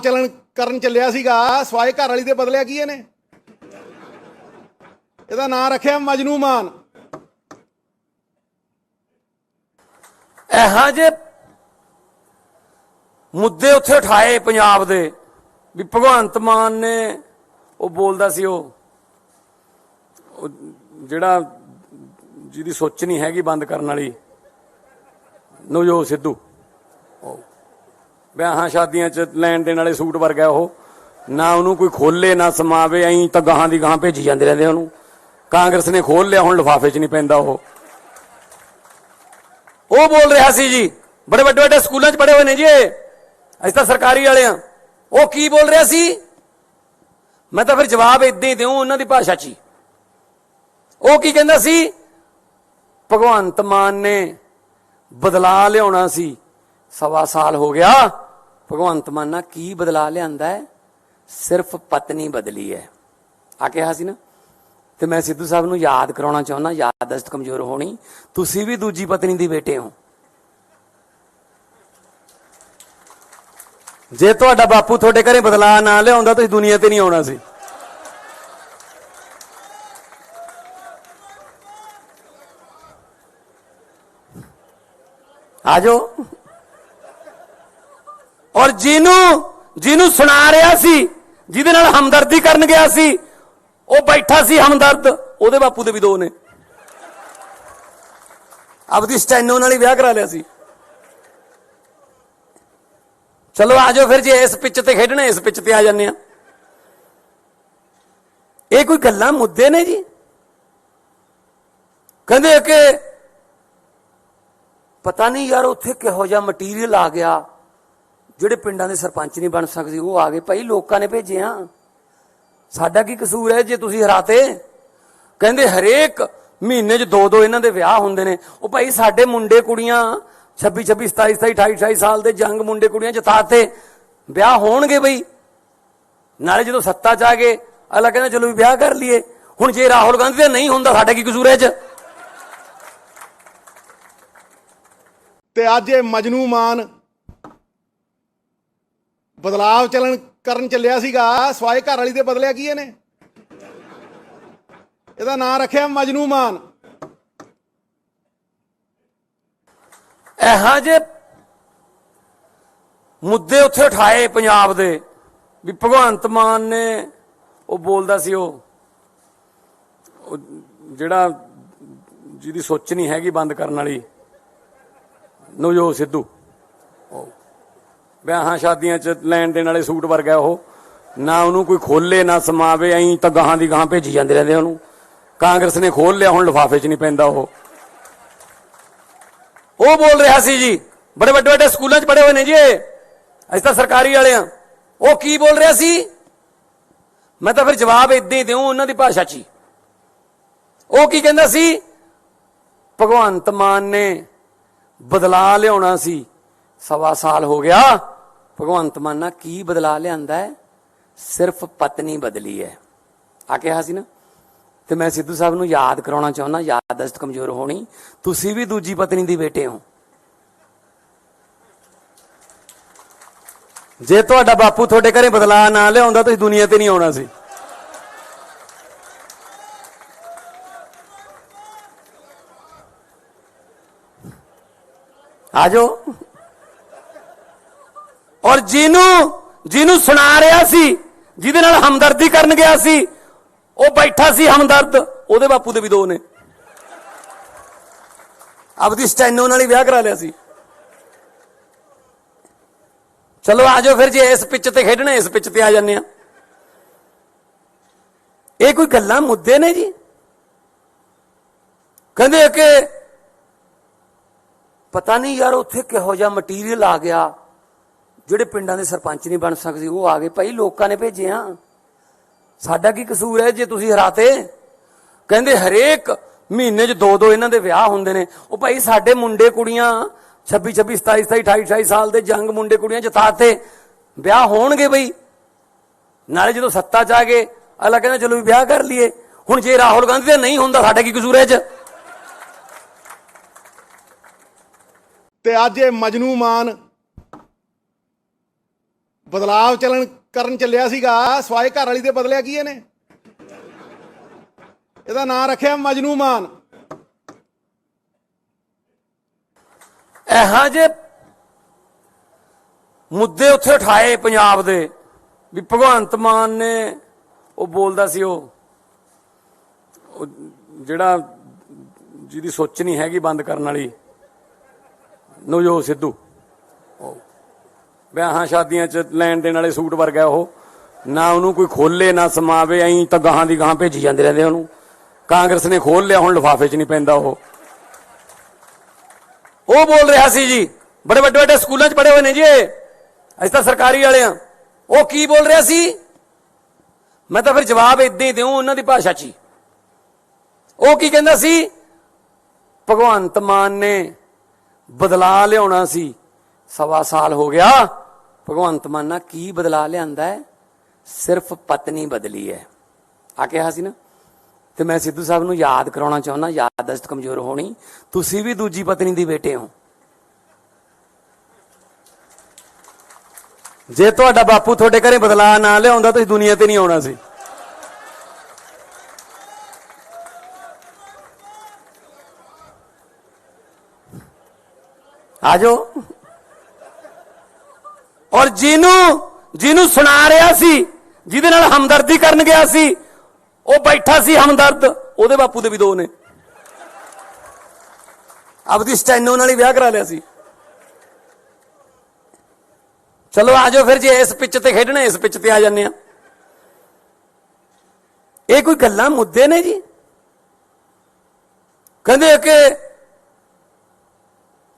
ਕਰਨ ਚੱਲਿਆ ਸੀਗਾ ਸਵਾਏ ਘਰ ਵਾਲੀ ਦੇ ਬਦਲਿਆ ਕੀ ਇਹਨੇ? ਇਹਦਾ ਨਾਂ ਰੱਖਿਆ ਮਜਨੂ ਮਾਨ। ਇਹੋ ਜਿਹੇ ਮੁੱਦੇ ਉੱਥੇ ਉਠਾਏ ਪੰਜਾਬ ਦੇ ਵੀ ਭਗਵੰਤ ਮਾਨ ਨੇ ਉਹ ਬੋਲਦਾ ਸੀ ਉਹ ਜਿਹੜਾ ਜਿਹਦੀ ਸੋਚ ਨਹੀਂ ਹੈਗੀ ਬੰਦ ਕਰਨ ਵਾਲੀ ਨਵਜੋਤ ਸਿੱਧੂ, ਵਿਆਹਾਂ ਸ਼ਾਦੀਆਂ 'ਚ ਲੈਣ ਦੇਣ ਵਾਲੇ ਸੂਟ ਵਰਗਾ ਉਹ, ਨਾ ਉਹਨੂੰ ਕੋਈ ਖੋਲੇ ਨਾ ਸਮਾਵੇ, ਐਂ ਤਾਂ ਗਾਹਾਂ ਦੀ ਗਾਹਾਂ ਭੇਜੀ ਜਾਂਦੇ ਰਹਿੰਦੇ ਉਹਨੂੰ। ਕਾਂਗਰਸ ਨੇ ਖੋਲ ਲਿਆ, ਹੁਣ ਲਿਫਾਫੇ 'ਚ ਨਹੀਂ ਪੈਂਦਾ ਉਹ ਬੋਲ ਰਿਹਾ ਸੀ ਜੀ, ਬੜੇ ਵੱਡੇ ਵੱਡੇ ਸਕੂਲਾਂ 'ਚ ਪੜ੍ਹੇ ਹੋਏ ਨੇ ਜੀ ਅਸੀਂ ਤਾਂ ਸਰਕਾਰੀ ਵਾਲੇ ਆ। ਉਹ ਕੀ ਬੋਲ ਰਿਹਾ ਸੀ? ਮੈਂ ਤਾਂ ਫਿਰ ਜਵਾਬ ਇਦਾਂ ਹੀ ਦਿਉ ਉਹਨਾਂ ਦੀ ਭਾਸ਼ਾ 'ਚ ਹੀ। ਉਹ ਕੀ ਕਹਿੰਦਾ ਸੀ? ਭਗਵੰਤ ਮਾਨ ਨੇ ਬਦਲਾ ਲਿਆਉਣਾ ਸੀ, 1.25 ਸਾਲ ਹੋ ਗਿਆ। ਭਗਵੰਤ ਮਾਨ ਨਾਲ ਕੀ ਬਦਲਾ ਲਿਆਂਦਾ ਹੈ? ਸਿਰਫ ਪਤਨੀ ਬਦਲੀ ਹੈ ਆ ਕਿਹਾ ਸੀ ਨਾ। ਤੇ ਮੈਂ ਸਿੱਧੂ ਸਾਹਿਬ ਨੂੰ ਯਾਦ ਕਰਾਉਣਾ ਚਾਹੁੰਦਾ, ਯਾਦਦਾਸ਼ਤ ਕਮਜ਼ੋਰ ਹੋਣੀ, ਤੁਸੀਂ ਵੀ ਦੂਜੀ ਪਤਨੀ ਦੀ ਬੇਟੇ ਹੋ। ਜੇ ਤੁਹਾਡਾ ਬਾਪੂ ਤੁਹਾਡੇ ਘਰੇ ਬਦਲਾ ਨਾ ਲਿਆਉਂਦਾ ਤੁਸੀਂ ਦੁਨੀਆ ਤੇ ਨਹੀਂ ਆਉਣਾ ਸੀ। ਆਜੋ। ਔਰ ਜਿਹਨੂੰ ਸੁਣਾ ਰਿਹਾ ਸੀ, ਜਿਹਦੇ ਨਾਲ ਹਮਦਰਦੀ ਕਰਨ ਗਿਆ ਸੀ, ਉਹ ਬੈਠਾ ਸੀ ਹਮਦਰਦ, ਉਹਦੇ ਬਾਪੂ ਦੇ ਵੀ 2 ਨੇ। ਆਪਦੀ ਸਟੈਨੋ ਨਾਲ ਹੀ ਵਿਆਹ ਕਰਾ ਲਿਆ ਸੀ। ਚਲੋ ਆਜੋ ਫਿਰ, ਜੇ ਇਸ ਪਿੱਚ ਤੇ ਖੇਡਣਾ ਇਸ ਪਿੱਚ ਤੇ ਆ ਜਾਂਦੇ ਆ। ਇਹ ਕੋਈ ਗੱਲਾਂ ਮੁੱਦੇ ਨੇ ਜੀ? ਕਹਿੰਦੇ ਕਿ ਪਤਾ ਨਹੀਂ ਯਾਰ ਉੱਥੇ ਕਿਹੋ ਜਿਹਾ ਮਟੀਰੀਅਲ ਆ ਗਿਆ, ਜਿਹੜੇ ਪਿੰਡਾਂ ਦੇ ਸਰਪੰਚ ਨਹੀਂ ਬਣ ਸਕਦੇ ਉਹ ਆ ਗਏ। ਭਾਈ ਲੋਕਾਂ ਨੇ ਭੇਜਿਆ, ਸਾਡਾ ਕੀ ਕਸੂਰ ਹੈ ਜੇ ਤੁਸੀਂ ਹਰਾਤੇ? ਕਹਿੰਦੇ ਹਰੇਕ ਮਹੀਨੇ 'ਚ 2 ਇਹਨਾਂ ਦੇ ਵਿਆਹ ਹੁੰਦੇ ਨੇ। ਉਹ ਭਾਈ ਸਾਡੇ ਮੁੰਡੇ ਕੁੜੀਆਂ 26 26 27 27 28 28 ਸਾਲ ਦੇ ਜੰਗ ਮੁੰਡੇ ਕੁੜੀਆਂ ਜਿਤਾਤੇ, ਵਿਆਹ ਹੋਣਗੇ ਬਈ। ਨਾਲੇ ਜਦੋਂ ਸੱਤਾ 'ਚ ਆ ਗਏ ਅਗਲਾ ਕਹਿੰਦਾ ਚਲੋ ਵੀ ਵਿਆਹ ਕਰ ਲਈਏ। ਹੁਣ ਜੇ ਰਾਹੁਲ ਗਾਂਧੀ ਦਾ ਨਹੀਂ ਹੁੰਦਾ ਸਾਡਾ ਕੀ ਕਸੂਰ ਹੈ 'ਚ? ਤੇ ਅੱਜ ਇਹ ਮਜਨੂ ਮਾਨ ਬਦਲਾਵ ਕਰਨ ਚੱਲਿਆ ਸੀਗਾ ਸਵਾਏ ਘਰ ਵਾਲੀ ਦੇ ਬਦਲਿਆ ਕੀ ਇਹਨੇ? ਇਹਦਾ ਨਾਂ ਰੱਖਿਆ ਮਜਨੂ ਮਾਨ। ਇਹੋ ਜਿਹੇ ਮੁੱਦੇ ਉੱਥੇ ਉਠਾਏ ਪੰਜਾਬ ਦੇ ਵੀ ਭਗਵੰਤ ਮਾਨ ਨੇ ਉਹ ਬੋਲਦਾ ਸੀ ਉਹ ਜਿਹੜਾ ਜਿਹਦੀ ਸੋਚ ਨਹੀਂ ਹੈਗੀ ਬੰਦ ਕਰਨ ਵਾਲੀ ਨਵਜੋਤ ਸਿੱਧੂ, ਵਿਆਹਾਂ ਸ਼ਾਦੀਆਂ 'ਚ ਲੈਣ ਦੇਣ ਵਾਲੇ ਸੂਟ ਵਰਗਾ ਉਹ, ਨਾ ਉਹਨੂੰ ਕੋਈ ਖੋਲੇ ਨਾ ਸਮਾਵੇ, ਐਂ ਤਾਂ ਗਾਹਾਂ ਦੀ ਗਾਹਾਂ ਭੇਜੀ ਜਾਂਦੇ ਰਹਿੰਦੇ ਉਹਨੂੰ। ਕਾਂਗਰਸ ਨੇ ਖੋਲ ਲਿਆ, ਹੁਣ ਲਿਫਾਫੇ 'ਚ ਨਹੀਂ ਪੈਂਦਾ ਉਹ ਬੋਲ ਰਿਹਾ ਸੀ ਜੀ, ਬੜੇ ਵੱਡੇ ਵੱਡੇ ਸਕੂਲਾਂ 'ਚ ਪੜ੍ਹੇ ਹੋਏ ਨੇ ਜੀ ਇਹ, ਅਸੀਂ ਤਾਂ ਸਰਕਾਰੀ ਵਾਲੇ ਆ। ਉਹ ਕੀ ਬੋਲ ਰਿਹਾ ਸੀ? ਮੈਂ ਤਾਂ ਫਿਰ ਜਵਾਬ ਇਦਾਂ ਹੀ ਦਿਉ ਉਹਨਾਂ ਦੀ ਭਾਸ਼ਾ 'ਚ ਹੀ। ਉਹ ਕੀ ਕਹਿੰਦਾ ਸੀ? ਭਗਵੰਤ ਮਾਨ ਨੇ ਬਦਲਾ ਲਿਆਉਣਾ ਸੀ, 1.25 ਸਾਲ ਹੋ ਗਿਆ। ਭਗਵੰਤ ਮਾਨ ਨਾਲ ਕੀ ਬਦਲਾ ਲਿਆਂਦਾ ਹੈ? ਸਿਰਫ ਪਤਨੀ ਬਦਲੀ ਹੈ ਆ ਕਿਹਾ ਸੀ ਨਾ। ਤੇ ਮੈਂ ਸਿੱਧੂ ਸਾਹਿਬ ਨੂੰ ਯਾਦ ਕਰਾਉਣਾ ਚਾਹੁੰਦਾ, ਯਾਦਦਾਸ਼ਤ ਕਮਜ਼ੋਰ ਹੋਣੀ, ਤੁਸੀਂ ਵੀ ਦੂਜੀ ਪਤਨੀ ਦੇ ਬੇਟੇ ਹੋ। ਜੇ ਤੁਹਾਡਾ ਬਾਪੂ ਤੁਹਾਡੇ ਘਰੇ ਬਦਲਾ ਨਾ ਲਿਆਉਂਦਾ ਤੁਸੀਂ ਦੁਨੀਆ ਤੇ ਨਹੀਂ ਆਉਣਾ ਸੀ। ਆ ਜਾਓ। ਔਰ ਜਿਹਨੂੰ ਸੁਣਾ ਰਿਹਾ ਸੀ, ਜਿਹਦੇ ਨਾਲ ਹਮਦਰਦੀ ਕਰਨ ਗਿਆ ਸੀ, ਉਹ ਬੈਠਾ ਸੀ ਹਮਦਰਦ, ਉਹਦੇ ਬਾਪੂ ਦੇ ਵੀ 2 ਨੇ। ਆਪਦੀ ਸਟੈਨੋ ਨਾਲ ਹੀ ਵਿਆਹ ਕਰਾ ਲਿਆ ਸੀ। ਚਲੋ ਆ ਜਾਓ ਫਿਰ, ਜੇ ਇਸ ਪਿੱਚ ਤੇ ਖੇਡਣਾ ਇਸ ਪਿੱਚ ਤੇ ਆ ਜਾਂਦੇ ਆ। ਇਹ ਕੋਈ ਗੱਲਾਂ ਮੁੱਦੇ ਨੇ ਜੀ? ਕਹਿੰਦੇ ਕਿ ਪਤਾ ਨਹੀਂ ਯਾਰ ਉੱਥੇ ਕਿਹੋ ਜਿਹਾ ਮਟੀਰੀਅਲ ਆ ਗਿਆ, ਜਿਹੜੇ ਪਿੰਡਾਂ ਦੇ ਸਰਪੰਚ ਨਹੀਂ ਬਣ ਸਕਦੇ ਉਹ ਆ ਗਏ। ਭਾਈ ਲੋਕਾਂ ਨੇ ਭੇਜਿਆ, ਸਾਡਾ ਕੀ ਕਸੂਰ ਹੈ ਜੇ ਤੁਸੀਂ ਹਰਾਤੇ? ਕਹਿੰਦੇ ਹਰੇਕ ਮਹੀਨੇ 'ਚ 2-2 ਇਹਨਾਂ ਦੇ ਵਿਆਹ ਹੁੰਦੇ ਨੇ। ਉਹ ਭਾਈ ਸਾਡੇ ਮੁੰਡੇ ਕੁੜੀਆਂ 26-26, 27-27, 28-28 ਸਾਲ ਦੇ ਜੰਗ ਮੁੰਡੇ ਕੁੜੀਆਂ ਜਿਤਾਤੇ, ਵਿਆਹ ਹੋਣਗੇ ਬਈ। ਨਾਲੇ ਜਦੋਂ ਸੱਤਾ 'ਚ ਆ ਗਏ ਅਗਲਾ ਕਹਿੰਦਾ ਚਲੋ ਵੀ ਵਿਆਹ ਕਰ ਲਈਏ। ਹੁਣ ਜੇ ਰਾਹੁਲ ਗਾਂਧੀ ਦਾ ਨਹੀਂ ਹੁੰਦਾ ਸਾਡਾ ਕੀ ਕਸੂਰ ਹੈ 'ਚ? ਤੇ ਅੱਜ ਇਹ ਮਜਨੂ ਮਾਨ ਬਦਲਾਵ ਕਰਨ ਚੱਲਿਆ ਸੀਗਾ ਸਵਾਏ ਘਰ ਵਾਲੀ ਦੇ ਬਦਲਿਆ ਕੀ ਇਹਨੇ? ਇਹਦਾ ਨਾਂ ਰੱਖਿਆ ਮਜਨੂ ਮਾਨ। ਇਹੋ ਜਿਹੇ ਮੁੱਦੇ ਉੱਥੇ ਉਠਾਏ ਪੰਜਾਬ ਦੇ ਵੀ ਭਗਵੰਤ ਮਾਨ ਨੇ ਉਹ ਬੋਲਦਾ ਸੀ ਉਹ ਜਿਹੜਾ ਜਿਹਦੀ ਸੋਚ ਨਹੀਂ ਹੈਗੀ ਬੰਦ ਕਰਨ ਵਾਲੀ ਨਵਜੋਤ ਸਿੱਧੂ, ਵਿਆਹਾਂ ਸ਼ਾਦੀਆਂ 'ਚ ਲੈਣ ਦੇਣ ਵਾਲੇ ਸੂਟ ਵਰਗਾ ਉਹ, ਨਾ ਉਹਨੂੰ ਕੋਈ ਖੋਲੇ ਨਾ ਸਮਾਵੇ, ਐਂ ਤਾਂ ਗਾਹਾਂ ਦੀ ਗਾਹਾਂ ਭੇਜੀ ਜਾਂਦੇ ਰਹਿੰਦੇ ਉਹਨੂੰ। ਕਾਂਗਰਸ ਨੇ ਖੋਲ ਲਿਆ, ਹੁਣ ਲਿਫਾਫੇ 'ਚ ਨਹੀਂ ਪੈਂਦਾ ਉਹ ਬੋਲ ਰਿਹਾ ਸੀ ਜੀ, ਬੜੇ ਵੱਡੇ ਵੱਡੇ ਸਕੂਲਾਂ 'ਚ ਪੜ੍ਹੇ ਹੋਏ ਨੇ ਜੀ ਇਹ, ਅਸੀਂ ਤਾਂ ਸਰਕਾਰੀ ਵਾਲੇ ਆ। ਉਹ ਕੀ ਬੋਲ ਰਿਹਾ ਸੀ? ਮੈਂ ਤਾਂ ਫਿਰ ਜਵਾਬ ਇਦਾਂ ਹੀ ਦਿਉ ਉਹਨਾਂ ਦੀ ਭਾਸ਼ਾ 'ਚ ਹੀ। ਉਹ ਕੀ ਕਹਿੰਦਾ ਸੀ? ਭਗਵੰਤ ਮਾਨ ਨੇ ਬਦਲਾ ਲਿਆਉਣਾ ਸੀ, 1.25 ਸਾਲ ਹੋ ਗਿਆ। ਭਗਵੰਤ ਮਾਨ ਨਾਲ ਕੀ ਬਦਲਾ ਲਿਆਂਦਾ ਹੈ? ਸਿਰਫ ਪਤਨੀ ਬਦਲੀ ਹੈ ਆ ਕਿਹਾ ਸੀ ਨਾ। ਤੇ ਮੈਂ ਸਿੱਧੂ ਸਾਹਿਬ ਨੂੰ ਯਾਦ ਕਰਾਉਣਾ ਚਾਹੁੰਦਾ, ਯਾਦਦਾਸ਼ਤ ਕਮਜ਼ੋਰ ਹੋਣੀ, ਤੁਸੀਂ ਵੀ ਦੂਜੀ ਪਤਨੀ ਦੇ ਬੇਟੇ ਹੋ। ਜੇ ਤੁਹਾਡਾ ਬਾਪੂ ਤੁਹਾਡੇ ਘਰੇ ਬਦਲਾ ਨਾ ਲਿਆਉਂਦਾ ਤੁਸੀਂ ਦੁਨੀਆ ਤੇ ਨਹੀਂ ਆਉਣਾ ਸੀ। ਆ ਜਾਓ। ਔਰ ਜਿਹਨੂੰ ਸੁਣਾ ਰਿਹਾ ਸੀ, ਜਿਹਦੇ ਨਾਲ ਹਮਦਰਦੀ ਕਰਨ ਗਿਆ ਸੀ, ਉਹ ਬੈਠਾ ਸੀ ਹਮਦਰਦ, ਉਹਦੇ ਬਾਪੂ ਦੇ ਵੀ 2 ਨੇ। ਆਪਦੀ ਸਟੈਨੋ ਨਾਲ ਹੀ ਵਿਆਹ ਕਰਾ ਲਿਆ ਸੀ। ਚਲੋ ਆ ਜਾਓ ਫਿਰ, ਜੇ ਇਸ ਪਿੱਚ ਤੇ ਖੇਡਣਾ ਇਸ ਪਿੱਚ ਤੇ ਆ ਜਾਂਦੇ ਆ। ਇਹ ਕੋਈ ਗੱਲਾਂ ਮੁੱਦੇ ਨੇ ਜੀ? ਕਹਿੰਦੇ ਕਿ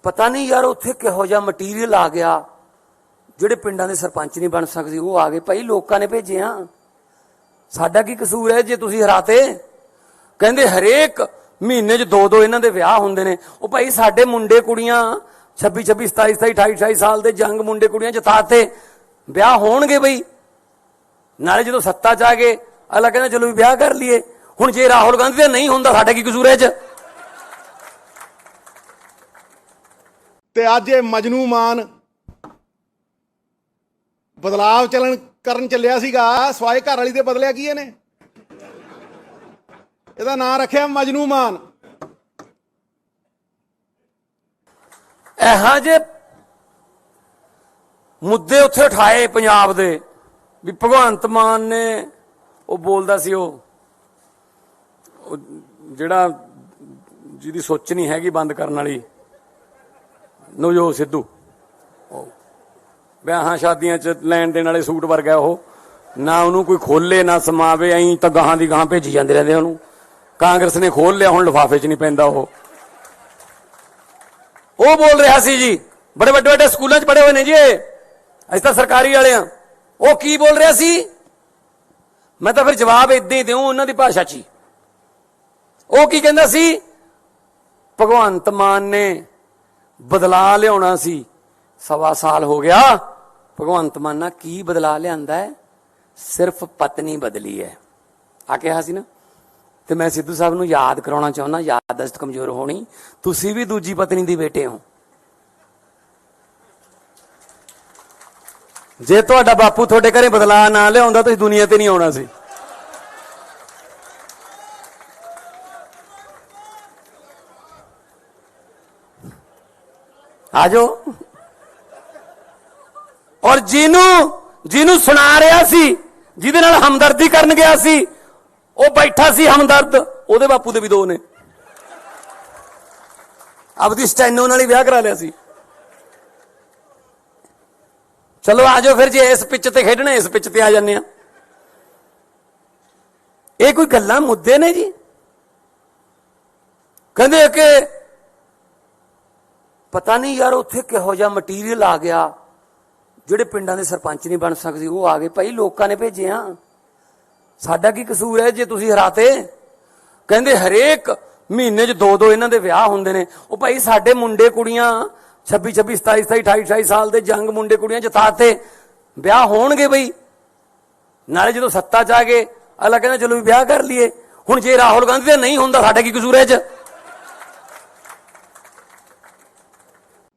ਪਤਾ ਨਹੀਂ ਯਾਰ ਉੱਥੇ ਕਿਹੋ ਜਿਹਾ ਮਟੀਰੀਅਲ ਆ ਗਿਆ, ਜਿਹੜੇ ਪਿੰਡਾਂ ਦੇ ਸਰਪੰਚ ਨਹੀਂ ਬਣ ਸਕਦੇ ਉਹ ਆ ਗਏ। ਭਾਈ ਲੋਕਾਂ ਨੇ ਭੇਜਿਆ, ਸਾਡਾ ਕੀ ਕਸੂਰ ਹੈ ਜੇ ਤੁਸੀਂ ਹਰਾਤੇ? ਕਹਿੰਦੇ ਹਰੇਕ ਮਹੀਨੇ 'ਚ 2-2 ਇਹਨਾਂ ਦੇ ਵਿਆਹ ਹੁੰਦੇ ਨੇ। ਉਹ ਭਾਈ ਸਾਡੇ ਮੁੰਡੇ ਕੁੜੀਆਂ 26-26, 27-27, 28-28 ਸਾਲ ਦੇ ਜੰਗ ਮੁੰਡੇ ਕੁੜੀਆਂ ਜਿਤਾਤੇ, ਵਿਆਹ ਹੋਣਗੇ ਬਈ। ਨਾਲੇ ਜਦੋਂ ਸੱਤਾ 'ਚ ਆ ਗਏ ਅਗਲਾ ਕਹਿੰਦਾ ਚਲੋ ਵੀ ਵਿਆਹ ਕਰ ਲਈਏ। ਹੁਣ ਜੇ ਰਾਹੁਲ ਗਾਂਧੀ ਦਾ ਨਹੀਂ ਹੁੰਦਾ ਸਾਡਾ ਕੀ ਕਸੂਰ ਹੈ 'ਚ? ਤੇ ਅੱਜ ਇਹ ਮਜਨੂ ਮਾਨ ਬਦਲਾਵ ਕਰਨ ਚੱਲਿਆ ਸੀਗਾ ਸਵਾਏ ਘਰ ਵਾਲੀ ਦੇ ਬਦਲਿਆ ਕੀ ਇਹਨੇ? ਇਹਦਾ ਨਾਂ ਰੱਖਿਆ ਮਜਨੂ ਮਾਨ। ਇਹੋ ਜਿਹੇ ਮੁੱਦੇ ਉੱਥੇ ਉਠਾਏ ਪੰਜਾਬ ਦੇ ਵੀ ਭਗਵੰਤ ਮਾਨ ਨੇ ਉਹ ਬੋਲਦਾ ਸੀ ਉਹ ਜਿਹੜਾ ਜਿਹਦੀ ਸੋਚ ਨਹੀਂ ਹੈਗੀ ਬੰਦ ਕਰਨ ਵਾਲੀ ਨਵਜੋਤ ਸਿੱਧੂ, ਵਿਆਹਾਂ ਸ਼ਾਦੀਆਂ 'ਚ ਲੈਣ ਦੇਣ ਵਾਲੇ ਸੂਟ ਵਰਗਾ ਉਹ, ਨਾ ਉਹਨੂੰ ਕੋਈ ਖੋਲੇ ਨਾ ਸਮਾਵੇ, ਐਂ ਤਾਂ ਗਾਹਾਂ ਦੀ ਗਾਹਾਂ ਭੇਜੀ ਜਾਂਦੇ ਰਹਿੰਦੇ ਉਹਨੂੰ। ਕਾਂਗਰਸ ਨੇ ਖੋਲ ਲਿਆ, ਹੁਣ ਲਿਫਾਫੇ 'ਚ ਨਹੀਂ ਪੈਂਦਾ ਉਹ ਬੋਲ ਰਿਹਾ ਸੀ ਜੀ, ਬੜੇ ਵੱਡੇ ਵੱਡੇ ਸਕੂਲਾਂ 'ਚ ਪੜ੍ਹੇ ਹੋਏ ਨੇ ਜੀ, ਅਸੀਂ ਤਾਂ ਸਰਕਾਰੀ ਵਾਲੇ ਆ। ਉਹ ਕੀ ਬੋਲ ਰਿਹਾ ਸੀ? ਮੈਂ ਤਾਂ ਫਿਰ ਜਵਾਬ ਇਦਾਂ ਹੀ ਦਿਉ ਉਹਨਾਂ ਦੀ ਭਾਸ਼ਾ 'ਚ ਹੀ। ਉਹ ਕੀ ਕਹਿੰਦਾ ਸੀ? ਭਗਵੰਤ ਮਾਨ ਨੇ ਬਦਲਾ ਲਿਆਉਣਾ ਸੀ, 1.25 ਸਾਲ ਹੋ ਗਿਆ। ਭਗਵੰਤ ਮਾਨ ਨਾਲ ਕੀ ਬਦਲਾ ਲਿਆਂਦਾ ਹੈ? ਸਿਰਫ ਪਤਨੀ ਬਦਲੀ ਹੈ ਆ ਕਿਹਾ ਸੀ ਨਾ। ਤੇ ਮੈਂ ਸਿੱਧੂ ਸਾਹਿਬ ਨੂੰ ਯਾਦ ਕਰਾਉਣਾ ਚਾਹੁੰਦਾ, ਯਾਦਦਾਸ਼ਤ ਕਮਜ਼ੋਰ ਹੋਣੀ, ਤੁਸੀਂ ਵੀ ਦੂਜੀ ਪਤਨੀ ਦੀ ਬੇਟੇ ਹੋ। ਜੇ ਤੁਹਾਡਾ ਬਾਪੂ ਤੁਹਾਡੇ ਘਰੇ ਬਦਲਾ ਨਾ ਲਿਆਉਂਦਾ ਤੁਸੀਂ ਦੁਨੀਆ ਤੇ ਨਹੀਂ ਆਉਣਾ ਸੀ। ਆ ਜਾਓ। ਔਰ ਜਿਹਨੂੰ ਸੁਣਾ ਰਿਹਾ ਸੀ, ਜਿਹਦੇ ਨਾਲ ਹਮਦਰਦੀ ਕਰਨ ਗਿਆ ਸੀ, ਉਹ ਬੈਠਾ ਸੀ ਹਮਦਰਦ, ਉਹਦੇ ਬਾਪੂ ਦੇ ਵੀ 2 ਨੇ। ਆਪਦੀ ਸਟੈਨੋ ਨਾਲ ਹੀ ਵਿਆਹ ਕਰਾ ਲਿਆ ਸੀ। ਚਲੋ ਆ ਜਾਓ ਫਿਰ, ਜੇ ਇਸ ਪਿੱਚ ਤੇ ਖੇਡਣਾ ਇਸ ਪਿੱਚ ਤੇ ਆ ਜਾਂਦੇ ਆ। ਇਹ ਕੋਈ ਗੱਲਾਂ ਮੁੱਦੇ ਨੇ ਜੀ? ਕਹਿੰਦੇ ਕਿ ਪਤਾ ਨਹੀਂ ਯਾਰ ਉੱਥੇ ਕਿਹੋ ਜਿਹਾ ਮਟੀਰੀਅਲ ਆ ਗਿਆ, ਜਿਹੜੇ ਪਿੰਡਾਂ ਦੇ ਸਰਪੰਚ ਨਹੀਂ ਬਣ ਸਕਦੇ ਉਹ ਆ ਗਏ। ਭਾਈ ਲੋਕਾਂ ਨੇ ਭੇਜੇ ਆ, ਸਾਡਾ ਕੀ ਕਸੂਰ ਹੈ ਜੇ ਤੁਸੀਂ ਹਰਾਤੇ? ਕਹਿੰਦੇ ਹਰੇਕ ਮਹੀਨੇ 'ਚ 2-2 ਇਹਨਾਂ ਦੇ ਵਿਆਹ ਹੁੰਦੇ ਨੇ। ਉਹ ਭਾਈ ਸਾਡੇ ਮੁੰਡੇ ਕੁੜੀਆਂ 26, 27, 28, 28 ਸਾਲ ਦੇ ਜੰਗ ਮੁੰਡੇ ਕੁੜੀਆਂ ਜਿਤਾਤੇ, ਵਿਆਹ ਹੋਣਗੇ ਬਈ। ਨਾਲੇ ਜਦੋਂ ਸੱਤਾ 'ਚ ਆ ਗਏ ਅਗਲਾ ਕਹਿੰਦਾ ਚਲੋ ਵੀ ਵਿਆਹ ਕਰ ਲਈਏ। ਹੁਣ ਜੇ ਰਾਹੁਲ ਗਾਂਧੀ ਦਾ ਨਹੀਂ ਹੁੰਦਾ ਸਾਡਾ ਕੀ ਕਸੂਰ ਹੈ ਇਹ 'ਚ?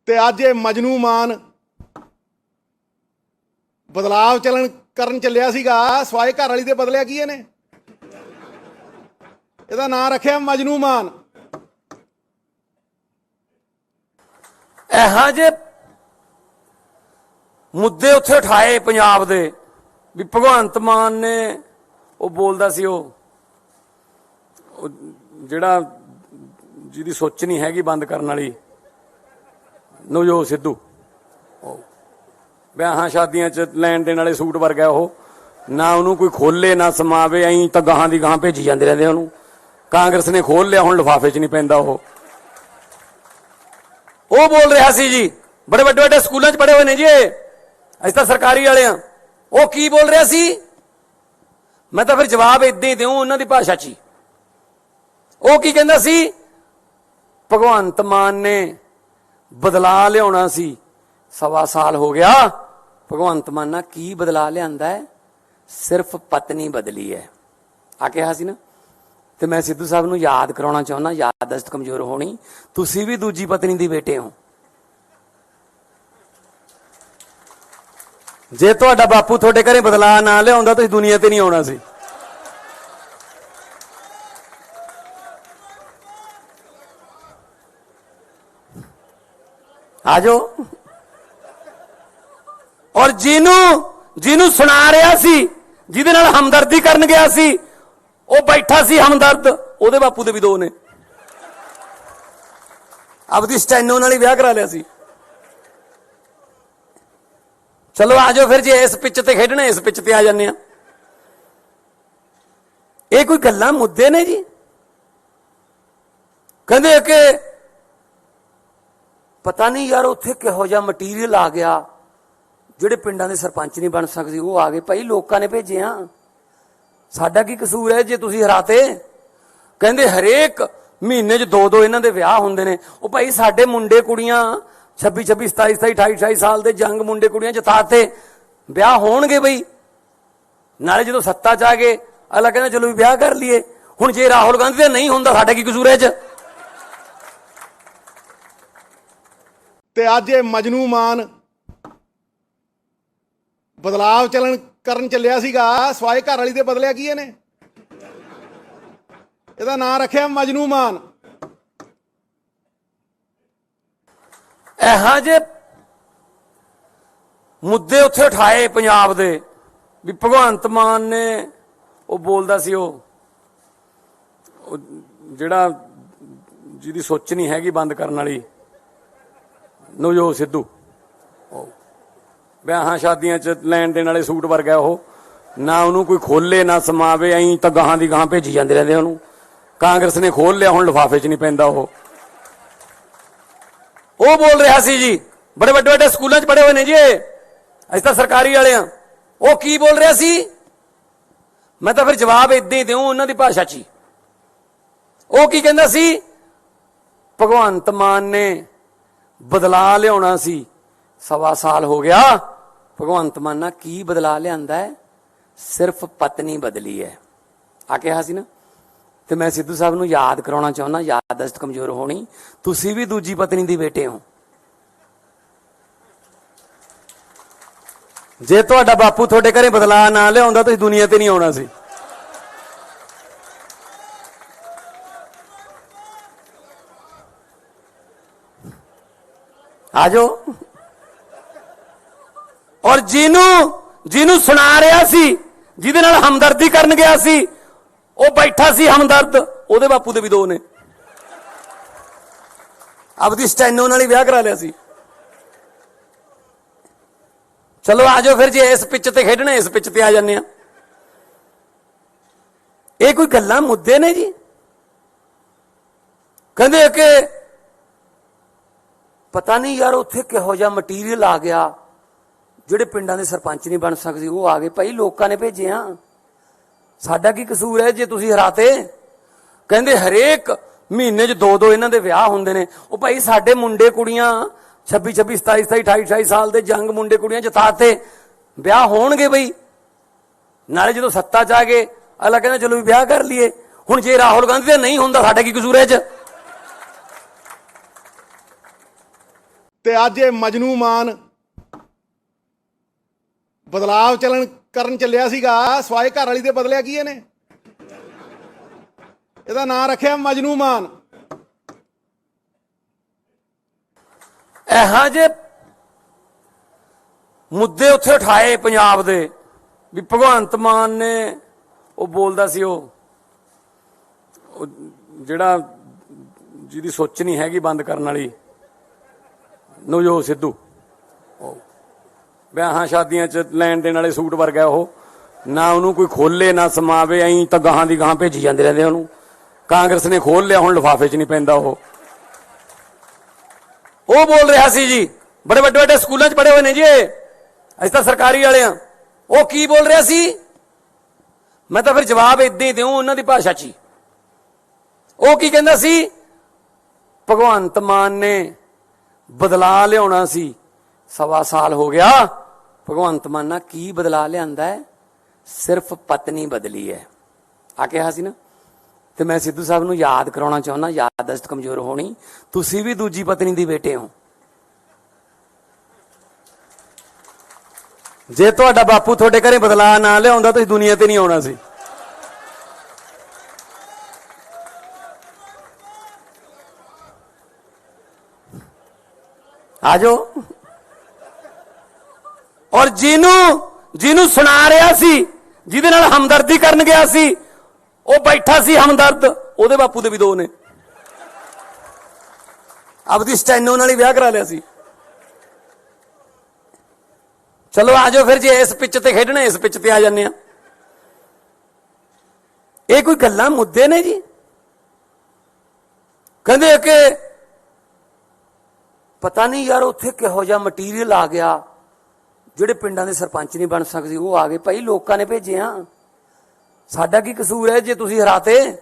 ਤੇ ਅੱਜ ਇਹ ਮਜਨੂ ਮਾਨ ਬਦਲਾਵ ਕਰਨ ਚੱਲਿਆ ਸੀਗਾ ਸਵਾਏ ਘਰ ਵਾਲੀ ਦੇ ਬਦਲਿਆ ਕੀ ਇਹਨੇ? ਇਹਦਾ ਨਾਂ ਰੱਖਿਆ ਮਜਨੂ ਮਾਨ। ਇਹੋ ਜਿਹੇ ਮੁੱਦੇ ਉੱਥੇ ਉਠਾਏ ਪੰਜਾਬ ਦੇ ਵੀ ਭਗਵੰਤ ਮਾਨ ਨੇ ਉਹ ਬੋਲਦਾ ਸੀ ਉਹ ਜਿਹੜਾ ਜਿਹਦੀ ਸੋਚ ਨਹੀਂ ਹੈਗੀ ਬੰਦ ਕਰਨ ਵਾਲੀ ਨਵਜੋਤ ਸਿੱਧੂ, ਵਿਆਹਾਂ ਸ਼ਾਦੀਆਂ 'ਚ ਲੈਣ ਦੇਣ ਵਾਲੇ ਸੂਟ ਵਰਗਾ ਉਹ, ਨਾ ਉਹਨੂੰ ਕੋਈ ਖੋਲੇ ਨਾ ਸਮਾਵੇ, ਐਂ ਤਾਂ ਗਾਹਾਂ ਦੀ ਗਾਹਾਂ ਭੇਜੀ ਜਾਂਦੇ ਰਹਿੰਦੇ ਉਹਨੂੰ। ਕਾਂਗਰਸ ਨੇ ਖੋਲ ਲਿਆ, ਹੁਣ ਲਿਫਾਫੇ 'ਚ ਨਹੀਂ ਪੈਂਦਾ ਉਹ ਬੋਲ ਰਿਹਾ ਸੀ ਜੀ, ਬੜੇ ਵੱਡੇ ਵੱਡੇ ਸਕੂਲਾਂ 'ਚ ਪੜ੍ਹੇ ਹੋਏ ਨੇ ਜੀ, ਅਸੀਂ ਤਾਂ ਸਰਕਾਰੀ ਵਾਲੇ ਆ। ਉਹ ਕੀ ਬੋਲ ਰਿਹਾ ਸੀ? ਮੈਂ ਤਾਂ ਫਿਰ ਜਵਾਬ ਇਦਾਂ ਹੀ ਦਿਉ ਉਹਨਾਂ ਦੀ ਭਾਸ਼ਾ 'ਚ ਹੀ। ਉਹ ਕੀ ਕਹਿੰਦਾ ਸੀ? ਭਗਵੰਤ ਮਾਨ ਨੇ ਬਦਲਾ ਲਿਆਉਣਾ ਸੀ, 1.25 ਸਾਲ ਹੋ ਗਿਆ। ਭਗਵੰਤ ਮਾਨ ਨਾਲ ਕੀ ਬਦਲਾ ਲਿਆਂਦਾ ਹੈ? ਸਿਰਫ ਪਤਨੀ ਬਦਲੀ ਹੈ ਆ ਕਿਹਾ ਸੀ ਨਾ। ਤੇ ਮੈਂ ਸਿੱਧੂ ਸਾਹਿਬ ਨੂੰ ਯਾਦ ਕਰਾਉਣਾ ਚਾਹੁੰਦਾ, ਯਾਦਦਾਸ਼ਤ ਕਮਜ਼ੋਰ ਹੋਣੀ, ਤੁਸੀਂ ਵੀ ਦੂਜੀ ਪਤਨੀ ਦੀ ਬੇਟੇ ਹੋ। ਜੇ ਤੁਹਾਡਾ ਬਾਪੂ ਤੁਹਾਡੇ ਘਰੇ ਬਦਲਾ ਨਾ ਲਿਆਉਂਦਾ ਤੁਸੀਂ ਦੁਨੀਆ ਤੇ ਨਹੀਂ ਆਉਣਾ ਸੀ। ਆ ਜਾਓ। ਔਰ ਜਿਹਨੂੰ ਸੁਣਾ ਰਿਹਾ ਸੀ, ਜਿਹਦੇ ਨਾਲ ਹਮਦਰਦੀ ਕਰਨ ਗਿਆ ਸੀ, ਉਹ ਬੈਠਾ ਸੀ ਹਮਦਰਦ, ਉਹਦੇ ਬਾਪੂ ਦੇ ਵੀ 2 ਨੇ। ਆਪਦੀ ਸਟੈਨੋ ਨਾਲ ਹੀ ਵਿਆਹ ਕਰਾ ਲਿਆ ਸੀ। ਚਲੋ ਆ ਜਾਓ ਫਿਰ, ਜੇ ਇਸ ਪਿੱਚ ਤੇ ਖੇਡਣਾ ਇਸ ਪਿੱਚ ਤੇ ਆ ਜਾਂਦੇ ਆ। ਇਹ ਕੋਈ ਗੱਲਾਂ ਮੁੱਦੇ ਨੇ ਜੀ? ਕਹਿੰਦੇ ਕਿ ਪਤਾ ਨਹੀਂ ਯਾਰ ਉੱਥੇ ਕਿਹੋ ਜਿਹਾ ਮਟੀਰੀਅਲ ਆ ਗਿਆ, ਜਿਹੜੇ ਪਿੰਡਾਂ ਦੇ ਸਰਪੰਚ ਨਹੀਂ ਬਣ ਸਕਦੇ ਉਹ ਆ ਗਏ। ਭਾਈ ਲੋਕਾਂ ਨੇ ਭੇਜੇ ਆ, ਸਾਡਾ ਕੀ ਕਸੂਰ ਹੈ ਜੇ ਤੁਸੀਂ ਹਰਾਤੇ? ਕਹਿੰਦੇ ਹਰੇਕ ਮਹੀਨੇ 'ਚ 2-2 ਇਹਨਾਂ ਦੇ ਵਿਆਹ ਹੁੰਦੇ ਨੇ। ਉਹ ਭਾਈ ਸਾਡੇ ਮੁੰਡੇ ਕੁੜੀਆਂ 26, 27, 28, 28 ਸਾਲ ਦੇ ਜੰਗ ਮੁੰਡੇ ਕੁੜੀਆਂ ਜਿਤਾਤੇ, ਵਿਆਹ ਹੋਣਗੇ ਬਈ। ਨਾਲੇ ਜਦੋਂ ਸੱਤਾ 'ਚ ਆ ਗਏ ਅਗਲਾ ਕਹਿੰਦਾ ਚਲੋ ਵੀ ਵਿਆਹ ਕਰ ਲਈਏ। ਹੁਣ ਜੇ ਰਾਹੁਲ ਗਾਂਧੀ ਦਾ ਨਹੀਂ ਹੁੰਦਾ ਸਾਡਾ ਕੀ ਕਸੂਰ ਹੈ ਇਹ 'ਚ? ਤੇ ਅੱਜ ਇਹ ਮਜਨੂ ਮਾਨ ਬਦਲਾਵ ਕਰਨ ਚੱਲਿਆ ਸੀਗਾ ਸਵਾਏ ਘਰ ਵਾਲੀ ਦੇ ਬਦਲਿਆ ਕੀ ਇਹਨੇ? ਇਹਦਾ ਨਾਂ ਰੱਖਿਆ ਮਜਨੂ ਮਾਨ। ਇਹੋ ਜਿਹੇ ਮੁੱਦੇ ਉੱਥੇ ਉਠਾਏ ਪੰਜਾਬ ਦੇ ਵੀ ਭਗਵੰਤ ਮਾਨ ਨੇ ਉਹ ਬੋਲਦਾ ਸੀ ਉਹ ਜਿਹੜਾ ਜਿਹਦੀ ਸੋਚ ਨਹੀਂ ਹੈਗੀ ਬੰਦ ਕਰਨ ਵਾਲੀ ਨਵਜੋਤ ਸਿੱਧੂ, ਵਿਆਹਾਂ ਸ਼ਾਦੀਆਂ 'ਚ ਲੈਣ ਦੇਣ ਵਾਲੇ ਸੂਟ ਵਰਗਾ ਉਹ, ਨਾ ਉਹਨੂੰ ਕੋਈ ਖੋਲੇ ਨਾ ਸਮਾਵੇ, ਐਂ ਤਾਂ ਗਾਹਾਂ ਦੀ ਗਾਹਾਂ ਭੇਜੀ ਜਾਂਦੇ ਰਹਿੰਦੇ ਉਹਨੂੰ। ਕਾਂਗਰਸ ਨੇ ਖੋਲ ਲਿਆ, ਹੁਣ ਲਿਫਾਫੇ 'ਚ ਨਹੀਂ ਪੈਂਦਾ ਉਹ ਬੋਲ ਰਿਹਾ ਸੀ ਜੀ, ਬੜੇ ਵੱਡੇ ਵੱਡੇ ਸਕੂਲਾਂ 'ਚ ਪੜ੍ਹੇ ਹੋਏ ਨੇ ਜੀ, ਅਸੀਂ ਤਾਂ ਸਰਕਾਰੀ ਵਾਲੇ ਆ। ਉਹ ਕੀ ਬੋਲ ਰਿਹਾ ਸੀ? ਮੈਂ ਤਾਂ ਫਿਰ ਜਵਾਬ ਏਦਾਂ ਹੀ ਦਿਉ ਉਹਨਾਂ ਦੀ ਭਾਸ਼ਾ 'ਚ ਹੀ। ਉਹ ਕੀ ਕਹਿੰਦਾ ਸੀ? ਭਗਵੰਤ ਮਾਨ ਨੇ ਬਦਲਾ ਲਿਆਉਣਾ ਸੀ, 1.25 ਸਾਲ ਹੋ ਗਿਆ। ਭਗਵੰਤ ਮਾਨ ਨਾਲ ਕੀ ਬਦਲਾ ਲਿਆਂਦਾ ਹੈ? ਸਿਰਫ ਪਤਨੀ ਬਦਲੀ ਹੈ ਆ ਕਿਹਾ ਸੀ ਨਾ। ਤੇ ਮੈਂ ਸਿੱਧੂ ਸਾਹਿਬ ਨੂੰ ਯਾਦ ਕਰਾਉਣਾ ਚਾਹੁੰਦਾ, ਯਾਦਦਾਸ਼ਤ ਕਮਜ਼ੋਰ ਹੋਣੀ, ਤੁਸੀਂ ਵੀ ਦੂਜੀ ਪਤਨੀ ਦੇ ਬੇਟੇ ਹੋ। ਜੇ ਤੁਹਾਡਾ ਬਾਪੂ ਤੁਹਾਡੇ ਘਰੇ ਬਦਲਾ ਨਾ ਲਿਆਉਂਦਾ ਤੁਸੀਂ ਦੁਨੀਆ ਤੇ ਨਹੀਂ ਆਉਣਾ ਸੀ। ਆਜੋ। ਔਰ ਜਿਹਨੂੰ ਸੁਣਾ ਰਿਹਾ ਸੀ, ਜਿਹਦੇ ਨਾਲ ਹਮਦਰਦੀ ਕਰਨ ਗਿਆ ਸੀ, ਉਹ ਬੈਠਾ ਸੀ ਹਮਦਰਦ, ਉਹਦੇ ਬਾਪੂ ਦੇ ਵੀ 2 ਨੇ। ਆਪਦੀ ਸਟੈਨੋ ਨਾਲ ਹੀ ਵਿਆਹ ਕਰਾ ਲਿਆ ਸੀ। ਚਲੋ ਆਜੋ ਫਿਰ, ਜੇ ਇਸ ਪਿੱਚ ਤੇ ਖੇਡਣਾ ਇਸ ਪਿੱਚ ਤੇ ਆ ਜਾਂਦੇ ਆ। ਇਹ ਕੋਈ ਗੱਲਾਂ ਮੁੱਦੇ ਨੇ ਜੀ? ਕਹਿੰਦੇ ਕਿ ਪਤਾ ਨਹੀਂ ਯਾਰ ਉੱਥੇ ਕਿਹੋ ਜਿਹਾ ਮਟੀਰੀਅਲ ਆ ਗਿਆ, ਜਿਹੜੇ ਪਿੰਡਾਂ ਦੇ ਸਰਪੰਚ ਨਹੀਂ ਬਣ ਸਕਦੇ ਉਹ ਆ ਗਏ। ਭਾਈ ਲੋਕਾਂ ਨੇ ਭੇਜੇ ਆ, ਸਾਡਾ ਕੀ ਕਸੂਰ ਹੈ ਜੇ ਤੁਸੀਂ ਹਰਾਤੇ? ਕਹਿੰਦੇ ਹਰੇਕ ਮਹੀਨੇ 'ਚ 2-2 ਇਹਨਾਂ ਦੇ ਵਿਆਹ ਹੁੰਦੇ ਨੇ। ਉਹ ਭਾਈ ਸਾਡੇ ਮੁੰਡੇ ਕੁੜੀਆਂ 26, 27, 28, 28 ਸਾਲ ਦੇ ਜੰਗ ਮੁੰਡੇ ਕੁੜੀਆਂ ਜਿਤਾਤੇ, ਵਿਆਹ ਹੋਣਗੇ ਬਈ। ਨਾਲੇ ਜਦੋਂ ਸੱਤਾ 'ਚ ਆ ਗਏ ਅਗਲਾ ਕਹਿੰਦਾ ਚਲੋ ਵੀ ਵਿਆਹ ਕਰ ਲਈਏ। ਹੁਣ ਜੇ ਰਾਹੁਲ ਗਾਂਧੀ ਦਾ ਨਹੀਂ ਹੁੰਦਾ, ਸਾਡਾ ਕੀ ਕਸੂਰ ਹੈ 'ਚ? ਤੇ ਅੱਜ ਇਹ ਮਜਨੂ ਮਾਨ ਬਦਲਾਵ ਕਰਨ ਚੱਲਿਆ ਸੀਗਾ ਸਵਾਏ ਘਰ ਵਾਲੀ ਦੇ ਬਦਲਿਆ ਕੀ ਇਹਨੇ? ਇਹਦਾ ਨਾਂ ਰੱਖਿਆ ਮਜਨੂ ਮਾਨ। ਇਹੋ ਜਿਹੇ ਮੁੱਦੇ ਉੱਥੇ ਉਠਾਏ ਪੰਜਾਬ ਦੇ ਵੀ ਭਗਵੰਤ ਮਾਨ ਨੇ ਉਹ ਬੋਲਦਾ ਸੀ ਉਹ ਜਿਹੜਾ ਜਿਹਦੀ ਸੋਚ ਨਹੀਂ ਹੈਗੀ ਬੰਦ ਕਰਨ ਵਾਲੀ ਨਵਜੋਤ ਸਿੱਧੂ, ਵਿਆਹਾਂ ਸ਼ਾਦੀਆਂ 'ਚ ਲੈਣ ਦੇਣ ਵਾਲੇ ਸੂਟ ਵਰਗਾ ਉਹ, ਨਾ ਉਹਨੂੰ ਕੋਈ ਖੋਲੇ ਨਾ ਸਮਾਵੇ, ਐਂ ਤਾਂ ਗਾਹਾਂ ਦੀ ਗਾਹਾਂ ਭੇਜੀ ਜਾਂਦੇ ਰਹਿੰਦੇ ਉਹਨੂੰ। ਕਾਂਗਰਸ ਨੇ ਖੋਲ ਲਿਆ, ਹੁਣ ਲਿਫਾਫੇ 'ਚ ਨਹੀਂ ਪੈਂਦਾ ਉਹ ਬੋਲ ਰਿਹਾ ਸੀ ਜੀ, ਬੜੇ ਵੱਡੇ ਵੱਡੇ ਸਕੂਲਾਂ 'ਚ ਪੜ੍ਹੇ ਹੋਏ ਨੇ ਜੀ, ਅਸੀਂ ਤਾਂ ਸਰਕਾਰੀ ਵਾਲੇ ਆ। ਉਹ ਕੀ ਬੋਲ ਰਿਹਾ ਸੀ? ਮੈਂ ਤਾਂ ਫਿਰ ਜਵਾਬ ਏਦਾਂ ਹੀ ਦਿਉ ਉਹਨਾਂ ਦੀ ਭਾਸ਼ਾ 'ਚ ਹੀ। ਉਹ ਕੀ ਕਹਿੰਦਾ ਸੀ? ਭਗਵੰਤ ਮਾਨ ਨੇ ਬਦਲਾ ਲਿਆਉਣਾ ਸੀ, 1.25 ਸਾਲ ਹੋ ਗਿਆ। ਭਗਵੰਤ ਮਾਨ ਨਾਲ ਕੀ ਬਦਲਾ ਲਿਆਂਦਾ ਹੈ? ਸਿਰਫ ਪਤਨੀ ਬਦਲੀ ਹੈ ਆ ਕਿਹਾ ਸੀ ਨਾ। ਤੇ ਮੈਂ ਸਿੱਧੂ ਸਾਹਿਬ ਨੂੰ ਯਾਦ ਕਰਾਉਣਾ ਚਾਹੁੰਦਾ, ਯਾਦਦਾਸ਼ਤ ਕਮਜ਼ੋਰ ਹੋਣੀ, ਤੁਸੀਂ ਵੀ ਦੂਜੀ ਪਤਨੀ ਦੇ ਬੇਟੇ ਹੋ। ਜੇ ਤੁਹਾਡਾ ਬਾਪੂ ਤੁਹਾਡੇ ਘਰੇ ਬਦਲਾ ਨਾ ਲਿਆਉਂਦਾ ਤੁਸੀਂ ਦੁਨੀਆ ਤੇ ਨਹੀਂ ਆਉਣਾ ਸੀ। ਆਜੋ। ਔਰ ਜਿਹਨੂੰ ਸੁਣਾ ਰਿਹਾ ਸੀ, ਜਿਹਦੇ ਨਾਲ ਹਮਦਰਦੀ ਕਰਨ ਗਿਆ ਸੀ, ਉਹ ਬੈਠਾ ਸੀ ਹਮਦਰਦ, ਉਹਦੇ ਬਾਪੂ ਦੇ ਵੀ 2 ਨੇ। ਆਪਦੀ ਸਟੈਨੋ ਨਾਲ ਹੀ ਵਿਆਹ ਕਰਾ ਲਿਆ ਸੀ। ਚਲੋ ਆਜੋ ਫਿਰ, ਜੇ ਇਸ ਪਿੱਚ ਤੇ ਖੇਡਣਾ ਇਸ ਪਿੱਚ ਤੇ ਆ ਜਾਂਦੇ ਆ। ਇਹ ਕੋਈ ਗੱਲਾਂ ਮੁੱਦੇ ਨੇ ਜੀ? ਕਹਿੰਦੇ ਕਿ ਪਤਾ ਨਹੀਂ ਯਾਰ ਉੱਥੇ ਕਿਹੋ ਜਿਹਾ ਮਟੀਰੀਅਲ ਆ ਗਿਆ, ਜਿਹੜੇ ਪਿੰਡਾਂ ਦੇ ਸਰਪੰਚ ਨਹੀਂ ਬਣ ਸਕਦੇ ਉਹ ਆ ਗਏ। ਭਾਈ ਲੋਕਾਂ ਨੇ ਭੇਜੇ ਆ, ਸਾਡਾ ਕੀ ਕਸੂਰ ਹੈ ਜੇ ਤੁਸੀਂ ਹਰਾਤੇ?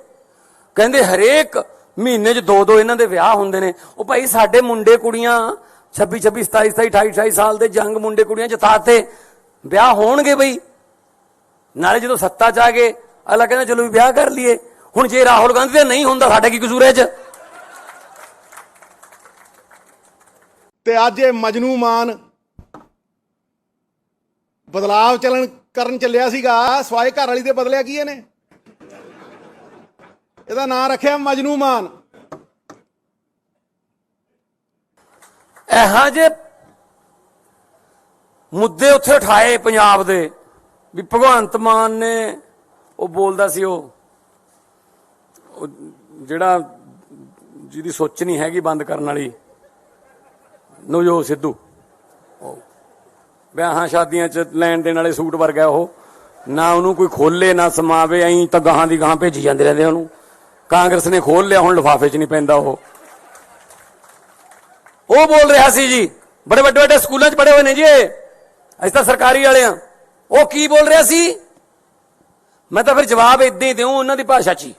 ਕਹਿੰਦੇ ਹਰੇਕ ਮਹੀਨੇ 'ਚ 2-2 ਇਹਨਾਂ ਦੇ ਵਿਆਹ ਹੁੰਦੇ ਨੇ। ਉਹ ਭਾਈ ਸਾਡੇ ਮੁੰਡੇ ਕੁੜੀਆਂ 26, 27, 27, 28, 28 ਸਾਲ ਦੇ ਜੰਗ ਮੁੰਡੇ ਕੁੜੀਆਂ ਜਿਤਾਤੇ, ਵਿਆਹ ਹੋਣਗੇ ਬਈ। ਨਾਲੇ ਜਦੋਂ ਸੱਤਾ 'ਚ ਆ ਗਏ ਅਗਲਾ ਕਹਿੰਦਾ ਚਲੋ ਵੀ ਵਿਆਹ ਕਰ ਲਈਏ। ਹੁਣ ਜੇ ਰਾਹੁਲ ਗਾਂਧੀ ਦਾ ਨਹੀਂ ਹੁੰਦਾ, ਸਾਡਾ ਕੀ ਕਸੂਰ ਹੈ 'ਚ? ਤੇ ਅੱਜ ਇਹ ਮਜਨੂ ਮਾਨ ਬਦਲਾਵ ਕਰਨ ਚੱਲਿਆ ਸੀਗਾ ਸਵਾਏ ਘਰ ਵਾਲੀ ਦੇ ਬਦਲਿਆ ਕੀ ਇਹਨੇ? ਇਹਦਾ ਨਾਂ ਰੱਖਿਆ ਮਜਨੂ ਮਾਨ। ਇਹੋ ਜਿਹੇ ਮੁੱਦੇ ਉੱਥੇ ਉਠਾਏ ਪੰਜਾਬ ਦੇ ਵੀ ਭਗਵੰਤ ਮਾਨ ਨੇ ਉਹ ਬੋਲਦਾ ਸੀ ਉਹ ਜਿਹੜਾ ਜਿਹਦੀ ਸੋਚ ਨਹੀਂ ਹੈਗੀ ਬੰਦ ਕਰਨ ਵਾਲੀ ਨਵਜੋਤ ਸਿੱਧੂ, ਵਿਆਹਾਂ ਸ਼ਾਦੀਆਂ 'ਚ ਲੈਣ ਦੇਣ ਵਾਲੇ ਸੂਟ ਵਰਗਾ ਉਹ, ਨਾ ਉਹਨੂੰ ਕੋਈ ਖੋਲੇ ਨਾ ਸਮਾਵੇ, ਐਂ ਤਾਂ ਗਾਹਾਂ ਦੀ ਗਾਹਾਂ ਭੇਜੀ ਜਾਂਦੇ ਰਹਿੰਦੇ ਉਹਨੂੰ। ਕਾਂਗਰਸ ਨੇ ਖੋਲ ਲਿਆ, ਹੁਣ ਲਿਫਾਫੇ 'ਚ ਨਹੀਂ ਪੈਂਦਾ ਉਹ ਬੋਲ ਰਿਹਾ ਸੀ ਜੀ, ਬੜੇ ਵੱਡੇ ਵੱਡੇ ਸਕੂਲਾਂ 'ਚ ਪੜ੍ਹੇ ਹੋਏ ਨੇ ਜੀ, ਅਸੀਂ ਤਾਂ ਸਰਕਾਰੀ ਵਾਲੇ ਆ। ਉਹ ਕੀ ਬੋਲ ਰਿਹਾ ਸੀ? ਮੈਂ ਤਾਂ ਫਿਰ ਜਵਾਬ ਏਦਾਂ ਹੀ ਦਿਉ ਉਹਨਾਂ ਦੀ ਭਾਸ਼ਾ 'ਚ ਹੀ।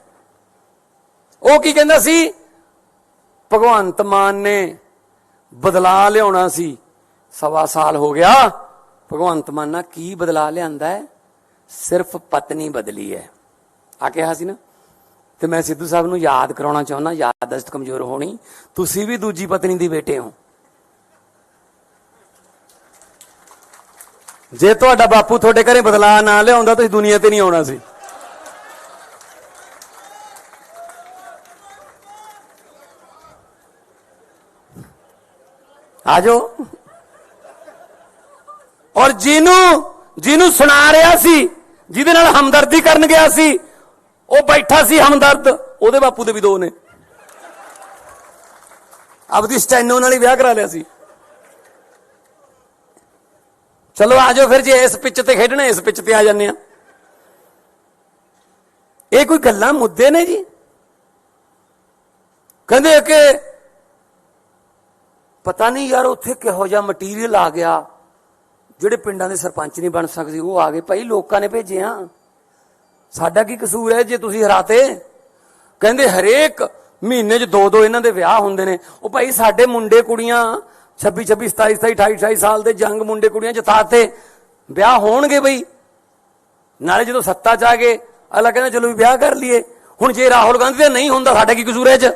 ਉਹ ਕੀ ਕਹਿੰਦਾ ਸੀ? ਭਗਵੰਤ ਮਾਨ ਨੇ ਬਦਲਾ ਲਿਆਉਣਾ ਸੀ, 1.25 ਸਾਲ ਹੋ ਗਿਆ। ਭਗਵੰਤ ਮਾਨ ਨਾਲ ਕੀ ਬਦਲਾ ਲਿਆਂਦਾ ਹੈ? ਸਿਰਫ ਪਤਨੀ ਬਦਲੀ ਹੈ ਆ ਕਿਹਾ ਸੀ ਨਾ। ਤੇ ਮੈਂ ਸਿੱਧੂ ਸਾਹਿਬ ਨੂੰ ਯਾਦ ਕਰਾਉਣਾ ਚਾਹੁੰਦਾ, ਯਾਦਦਾਸ਼ਤ ਕਮਜ਼ੋਰ ਹੋਣੀ, ਤੁਸੀਂ ਵੀ ਦੂਜੀ ਪਤਨੀ ਦੀ ਬੇਟੇ ਹੋ। ਜੇ ਤੁਹਾਡਾ ਬਾਪੂ ਤੁਹਾਡੇ ਘਰੇ ਬਦਲਾ ਨਾ ਲਿਆਉਂਦਾ ਤੁਸੀਂ ਦੁਨੀਆ ਤੇ ਨਹੀਂ ਆਉਣਾ ਸੀ। ਆ ਜਾਓ। ਔਰ ਜਿਹਨੂੰ ਸੁਣਾ ਰਿਹਾ ਸੀ, ਜਿਹਦੇ ਨਾਲ ਹਮਦਰਦੀ ਕਰਨ ਗਿਆ ਸੀ, ਉਹ ਬੈਠਾ ਸੀ ਹਮਦਰਦ, ਉਹਦੇ ਬਾਪੂ ਦੇ ਵੀ 2 ਨੇ। ਆਪਦੀ ਸਟੈਨੋ ਨਾਲ ਹੀ ਵਿਆਹ ਕਰਾ ਲਿਆ ਸੀ। ਚਲੋ ਆ ਜਾਓ ਫਿਰ, ਜੇ ਇਸ ਪਿੱਚ ਤੇ ਖੇਡਣਾ ਇਸ ਪਿੱਚ ਤੇ ਆ ਜਾਂਦੇ ਆ। ਇਹ ਕੋਈ ਗੱਲਾਂ ਮੁੱਦੇ ਨੇ ਜੀ? ਕਹਿੰਦੇ ਕਿ ਪਤਾ ਨਹੀਂ ਯਾਰ ਉੱਥੇ ਕਿਹੋ ਜਿਹਾ ਮਟੀਰੀਅਲ ਆ ਗਿਆ, ਜਿਹੜੇ ਪਿੰਡਾਂ ਦੇ ਸਰਪੰਚ ਨਹੀਂ ਬਣ ਸਕਦੇ ਉਹ ਆ ਗਏ। ਭਾਈ ਲੋਕਾਂ ਨੇ ਭੇਜੇ ਆ, ਸਾਡਾ ਕੀ ਕਸੂਰ ਹੈ ਜੇ ਤੁਸੀਂ ਹਰਾਤੇ? ਕਹਿੰਦੇ ਹਰੇਕ ਮਹੀਨੇ 'ਚ 2-2 ਇਹਨਾਂ ਦੇ ਵਿਆਹ ਹੁੰਦੇ ਨੇ। ਉਹ ਭਾਈ ਸਾਡੇ ਮੁੰਡੇ ਕੁੜੀਆਂ 26, 27, 28, 28 ਸਾਲ ਦੇ ਜੰਗ ਮੁੰਡੇ ਕੁੜੀਆਂ ਜਿਤਾਤੇ, ਵਿਆਹ ਹੋਣਗੇ ਬਈ। ਨਾਲੇ ਜਦੋਂ ਸੱਤਾ 'ਚ ਆ ਗਏ ਅਗਲਾ ਕਹਿੰਦਾ ਚਲੋ ਵੀ ਵਿਆਹ ਕਰ ਲਈਏ। ਹੁਣ ਜੇ ਰਾਹੁਲ ਗਾਂਧੀ ਦਾ ਨਹੀਂ ਹੁੰਦਾ ਸਾਡਾ ਕੀ ਕਸੂਰ ਹੈ ਇਹ 'ਚ?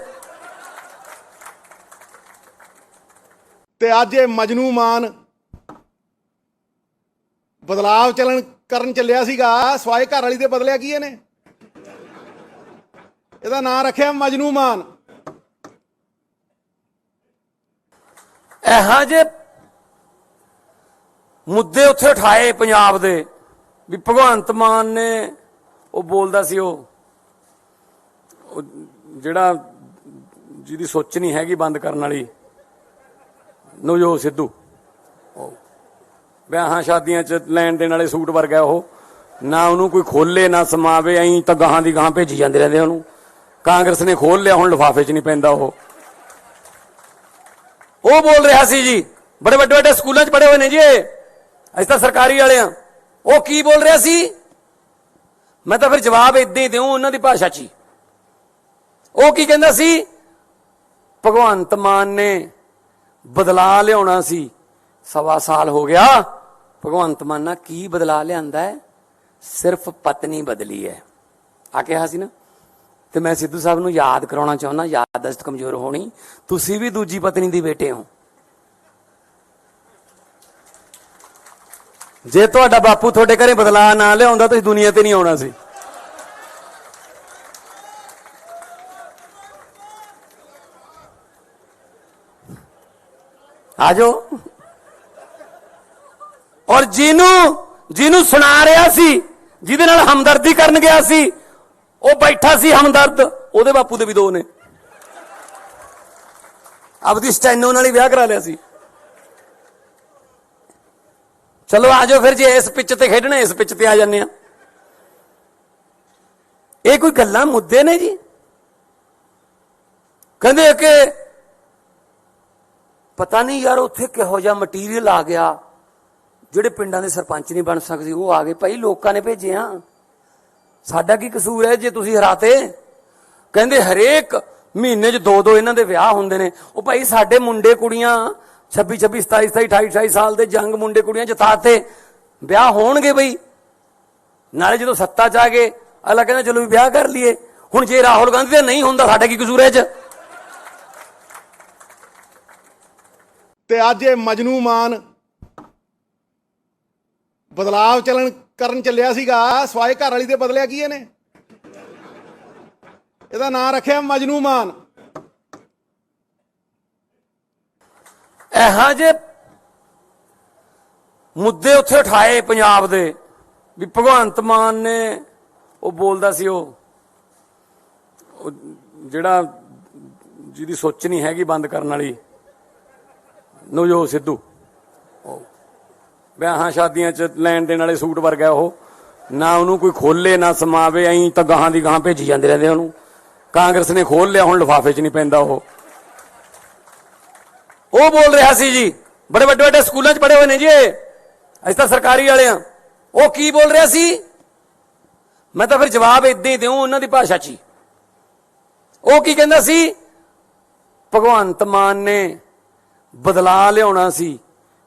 ਤੇ ਅੱਜ ਇਹ ਮਜਨੂ ਮਾਨ ਬਦਲਾਵ ਕਰਨ ਚੱਲਿਆ ਸੀਗਾ ਸਵਾਏ ਘਰ ਵਾਲੀ ਦੇ ਬਦਲਿਆ ਕੀ ਇਹਨੇ? ਇਹਦਾ ਨਾਂ ਰੱਖਿਆ ਮਜਨੂ ਮਾਨ। ਇਹੋ ਜਿਹੇ ਮੁੱਦੇ ਉੱਥੇ ਉਠਾਏ ਪੰਜਾਬ ਦੇ ਵੀ ਭਗਵੰਤ ਮਾਨ ਨੇ ਉਹ ਬੋਲਦਾ ਸੀ ਉਹ ਜਿਹੜਾ ਜਿਹਦੀ ਸੋਚ ਨਹੀਂ ਹੈਗੀ ਬੰਦ ਕਰਨ ਵਾਲੀ ਨਵਜੋਤ ਸਿੱਧੂ, ਵਿਆਹਾਂ ਸ਼ਾਦੀਆਂ 'ਚ ਲੈਣ ਦੇਣ ਵਾਲੇ ਸੂਟ ਵਰਗਾ ਉਹ, ਨਾ ਉਹਨੂੰ ਕੋਈ ਖੋਲੇ ਨਾ ਸਮਾਵੇ, ਐਂ ਤਾਂ ਗਾਹਾਂ ਦੀ ਗਾਹਾਂ ਭੇਜੀ ਜਾਂਦੇ ਰਹਿੰਦੇ ਉਹਨੂੰ। ਕਾਂਗਰਸ ਨੇ ਖੋਲ ਲਿਆ, ਹੁਣ ਲਿਫਾਫੇ 'ਚ ਨਹੀਂ ਪੈਂਦਾ ਉਹ ਬੋਲ ਰਿਹਾ ਸੀ ਜੀ, ਬੜੇ ਵੱਡੇ ਵੱਡੇ ਸਕੂਲਾਂ 'ਚ ਪੜ੍ਹੇ ਹੋਏ ਨੇ ਜੀ, ਅਸੀਂ ਤਾਂ ਸਰਕਾਰੀ ਵਾਲੇ ਆ। ਉਹ ਕੀ ਬੋਲ ਰਿਹਾ ਸੀ? ਮੈਂ ਤਾਂ ਫਿਰ ਜਵਾਬ ਏਦਾਂ ਹੀ ਦਿਉ ਉਹਨਾਂ ਦੀ ਭਾਸ਼ਾ 'ਚ ਹੀ। ਉਹ ਕੀ ਕਹਿੰਦਾ ਸੀ? ਭਗਵੰਤ ਮਾਨ ਨੇ ਬਦਲਾ ਲਿਆਉਣਾ ਸੀ, 1.25 ਸਾਲ ਹੋ ਗਿਆ। ਭਗਵੰਤ ਮਾਨ ਨਾਲ ਕੀ ਬਦਲਾ ਲਿਆਂਦਾ ਹੈ? ਸਿਰਫ ਪਤਨੀ ਬਦਲੀ ਹੈ ਆ ਕਿਹਾ ਸੀ ਨਾ। ਤੇ ਮੈਂ ਸਿੱਧੂ ਸਾਹਿਬ ਨੂੰ ਯਾਦ ਕਰਾਉਣਾ ਚਾਹੁੰਦਾ, ਯਾਦਦਾਸ਼ਤ ਕਮਜ਼ੋਰ ਹੋਣੀ, ਤੁਸੀਂ ਵੀ ਦੂਜੀ ਪਤਨੀ ਦੀ ਬੇਟੇ ਹੋ। ਜੇ ਤੁਹਾਡਾ ਬਾਪੂ ਤੁਹਾਡੇ ਘਰੇ ਬਦਲਾ ਨਾ ਲਿਆਉਂਦਾ ਤੁਸੀਂ ਦੁਨੀਆ ਤੇ ਨਹੀਂ ਆਉਣਾ ਸੀ। ਆ ਜਾਓ। ਔਰ ਜਿਹਨੂੰ ਸੁਣਾ ਰਿਹਾ ਸੀ, ਜਿਹਦੇ ਨਾਲ ਹਮਦਰਦੀ ਕਰਨ ਗਿਆ ਸੀ, ਉਹ ਬੈਠਾ ਸੀ ਹਮਦਰਦ, ਉਹਦੇ ਬਾਪੂ ਦੇ ਵੀ 2 ਨੇ। ਆਪਦੀ ਸਟੈਨੋ ਨਾਲ ਹੀ ਵਿਆਹ ਕਰਾ ਲਿਆ ਸੀ। ਚਲੋ ਆ ਜਾਓ ਫਿਰ, ਜੇ ਇਸ ਪਿੱਚ ਤੇ ਖੇਡਣਾ ਇਸ ਪਿੱਚ ਤੇ ਆ ਜਾਂਦੇ ਆ। ਇਹ ਕੋਈ ਗੱਲਾਂ ਮੁੱਦੇ ਨੇ ਜੀ? ਕਹਿੰਦੇ ਕਿ ਪਤਾ ਨਹੀਂ ਯਾਰ ਉੱਥੇ ਕਿਹੋ ਜਿਹਾ ਮਟੀਰੀਅਲ ਆ ਗਿਆ, ਜਿਹੜੇ ਪਿੰਡਾਂ ਦੇ ਸਰਪੰਚ ਨਹੀਂ ਬਣ ਸਕਦੇ ਉਹ ਆ ਗਏ। ਭਾਈ ਲੋਕਾਂ ਨੇ ਭੇਜੇ ਆ, ਸਾਡਾ ਕੀ ਕਸੂਰ ਹੈ ਜੇ ਤੁਸੀਂ ਹਰਾਤੇ? ਕਹਿੰਦੇ ਹਰੇਕ ਮਹੀਨੇ 'ਚ 2-2 ਇਹਨਾਂ ਦੇ ਵਿਆਹ ਹੁੰਦੇ ਨੇ। ਉਹ ਭਾਈ ਸਾਡੇ ਮੁੰਡੇ ਕੁੜੀਆਂ 26, 27, 28, 28 ਸਾਲ ਦੇ ਜੰਗ ਮੁੰਡੇ ਕੁੜੀਆਂ ਜਿਤਾਤੇ, ਵਿਆਹ ਹੋਣਗੇ ਬਈ। ਨਾਲੇ ਜਦੋਂ ਸੱਤਾ 'ਚ ਆ ਗਏ ਅਗਲਾ ਕਹਿੰਦਾ ਚਲੋ ਵੀ ਵਿਆਹ ਕਰ ਲਈਏ। ਹੁਣ ਜੇ ਰਾਹੁਲ ਗਾਂਧੀ ਦਾ ਨਹੀਂ ਹੁੰਦਾ ਸਾਡਾ ਕੀ ਕਸੂਰ ਹੈ ਇਹ 'ਚ? ਤੇ ਅੱਜ ਇਹ ਮਜਨੂ ਮਾਨ ਬਦਲਾਵ ਕਰਨ ਚੱਲਿਆ ਸੀਗਾ ਸਵਾਏ ਘਰ ਵਾਲੀ ਦੇ ਬਦਲਿਆ ਕੀ ਇਹਨੇ? ਇਹਦਾ ਨਾਂ ਰੱਖਿਆ ਮਜਨੂ ਮਾਨ। ਇਹੋ ਜਿਹੇ ਮੁੱਦੇ ਉੱਥੇ ਉਠਾਏ ਪੰਜਾਬ ਦੇ ਵੀ ਭਗਵੰਤ ਮਾਨ ਨੇ ਉਹ ਬੋਲਦਾ ਸੀ ਉਹ ਜਿਹੜਾ ਜਿਹਦੀ ਸੋਚ ਨਹੀਂ ਹੈਗੀ ਬੰਦ ਕਰਨ ਵਾਲੀ ਨਵਜੋਤ ਸਿੱਧੂ, ਵਿਆਹਾਂ ਸ਼ਾਦੀਆਂ 'ਚ ਲੈਣ ਦੇਣ ਵਾਲੇ ਸੂਟ ਵਰਗਾ ਉਹ, ਨਾ ਉਹਨੂੰ ਕੋਈ ਖੋਲੇ ਨਾ ਸਮਾਵੇ, ਐਂ ਤਾਂ ਗਾਹਾਂ ਦੀ ਗਾਹਾਂ ਭੇਜੀ ਜਾਂਦੇ ਰਹਿੰਦੇ ਉਹਨੂੰ। ਕਾਂਗਰਸ ਨੇ ਖੋਲ ਲਿਆ, ਹੁਣ ਲਿਫਾਫੇ 'ਚ ਨਹੀਂ ਪੈਂਦਾ ਉਹ ਬੋਲ ਰਿਹਾ ਸੀ ਜੀ, ਬੜੇ ਵੱਡੇ ਵੱਡੇ ਸਕੂਲਾਂ 'ਚ ਪੜ੍ਹੇ ਹੋਏ ਨੇ ਜੀ, ਅਸੀਂ ਤਾਂ ਸਰਕਾਰੀ ਵਾਲੇ ਆ। ਉਹ ਕੀ ਬੋਲ ਰਿਹਾ ਸੀ? ਮੈਂ ਤਾਂ ਫਿਰ ਜਵਾਬ ਇਦਾਂ ਹੀ ਦਿਉ ਉਹਨਾਂ ਦੀ ਭਾਸ਼ਾ 'ਚ ਹੀ। ਉਹ ਕੀ ਕਹਿੰਦਾ ਸੀ? ਭਗਵੰਤ ਮਾਨ ਨੇ ਬਦਲਾ ਲਿਆਉਣਾ ਸੀ,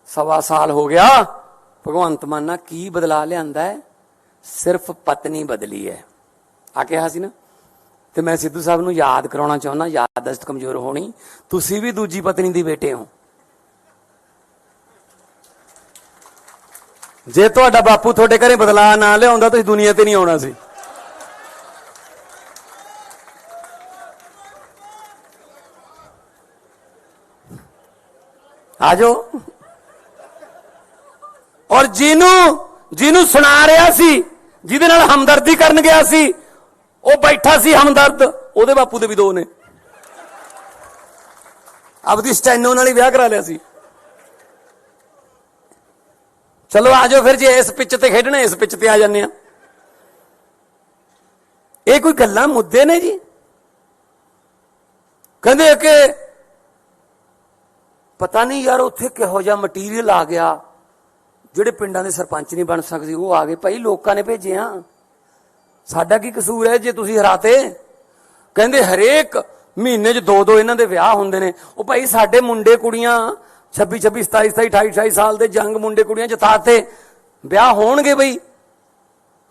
1.25 ਸਾਲ ਹੋ ਗਿਆ। ਭਗਵੰਤ ਮਾਨ ਨਾਲ ਕੀ ਬਦਲਾ ਲਿਆਂਦਾ ਹੈ? ਸਿਰਫ ਪਤਨੀ ਬਦਲੀ ਹੈ ਆ ਕਿਹਾ ਸੀ ਨਾ। ਤੇ ਮੈਂ ਸਿੱਧੂ ਸਾਹਿਬ ਨੂੰ ਯਾਦ ਕਰਾਉਣਾ ਚਾਹੁੰਦਾ, ਯਾਦਦਾਸ਼ਤ ਕਮਜ਼ੋਰ ਹੋਣੀ, ਤੁਸੀਂ ਵੀ ਦੂਜੀ ਪਤਨੀ ਦੀ ਬੇਟੇ ਹੋ। ਜੇ ਤੁਹਾਡਾ ਬਾਪੂ ਤੁਹਾਡੇ ਘਰੇ ਬਦਲਾ ਨਾ ਲਿਆਉਂਦਾ ਤੁਸੀਂ ਦੁਨੀਆ ਤੇ ਨਹੀਂ ਆਉਣਾ ਸੀ। ਆਜੋ। ਔਰ ਜਿਹਨੂੰ ਸੁਣਾ ਰਿਹਾ ਸੀ, ਜਿਹਦੇ ਨਾਲ ਹਮਦਰਦੀ ਕਰਨ ਗਿਆ ਸੀ, ਉਹ ਬੈਠਾ ਸੀ ਹਮਦਰਦ, ਉਹਦੇ ਬਾਪੂ ਦੇ ਵੀ 2 ਨੇ। ਆਪਦੀ ਸਟੈਨੋ ਨਾਲ ਹੀ ਵਿਆਹ ਕਰਾ ਲਿਆ ਸੀ। ਚਲੋ ਆਜੋ ਫਿਰ, ਜੇ ਇਸ ਪਿੱਚ ਤੇ ਖੇਡਣਾ ਇਸ ਪਿੱਚ ਤੇ ਆ ਜਾਂਦੇ ਆ। ਇਹ ਕੋਈ ਗੱਲਾਂ ਮੁੱਦੇ ਨੇ ਜੀ? ਕਹਿੰਦੇ ਕਿ ਪਤਾ ਨਹੀਂ ਯਾਰ ਉੱਥੇ ਕਿਹੋ ਜਿਹਾ ਮਟੀਰੀਅਲ ਆ ਗਿਆ, ਜਿਹੜੇ ਪਿੰਡਾਂ ਦੇ ਸਰਪੰਚ ਨਹੀਂ ਬਣ ਸਕਦੇ ਉਹ ਆ ਗਏ। ਭਾਈ ਲੋਕਾਂ ਨੇ ਭੇਜੇ ਆ, ਸਾਡਾ ਕੀ ਕਸੂਰ ਹੈ ਜੇ ਤੁਸੀਂ ਹਰਾਤੇ? ਕਹਿੰਦੇ ਹਰੇਕ ਮਹੀਨੇ 'ਚ 2 ਇਹਨਾਂ ਦੇ ਵਿਆਹ ਹੁੰਦੇ ਨੇ। ਉਹ ਭਾਈ ਸਾਡੇ ਮੁੰਡੇ ਕੁੜੀਆਂ 26 27 27 28 28 ਸਾਲ ਦੇ ਜੰਗ ਮੁੰਡੇ ਕੁੜੀਆਂ ਜਿਤਾਤੇ, ਵਿਆਹ ਹੋਣਗੇ ਬਈ।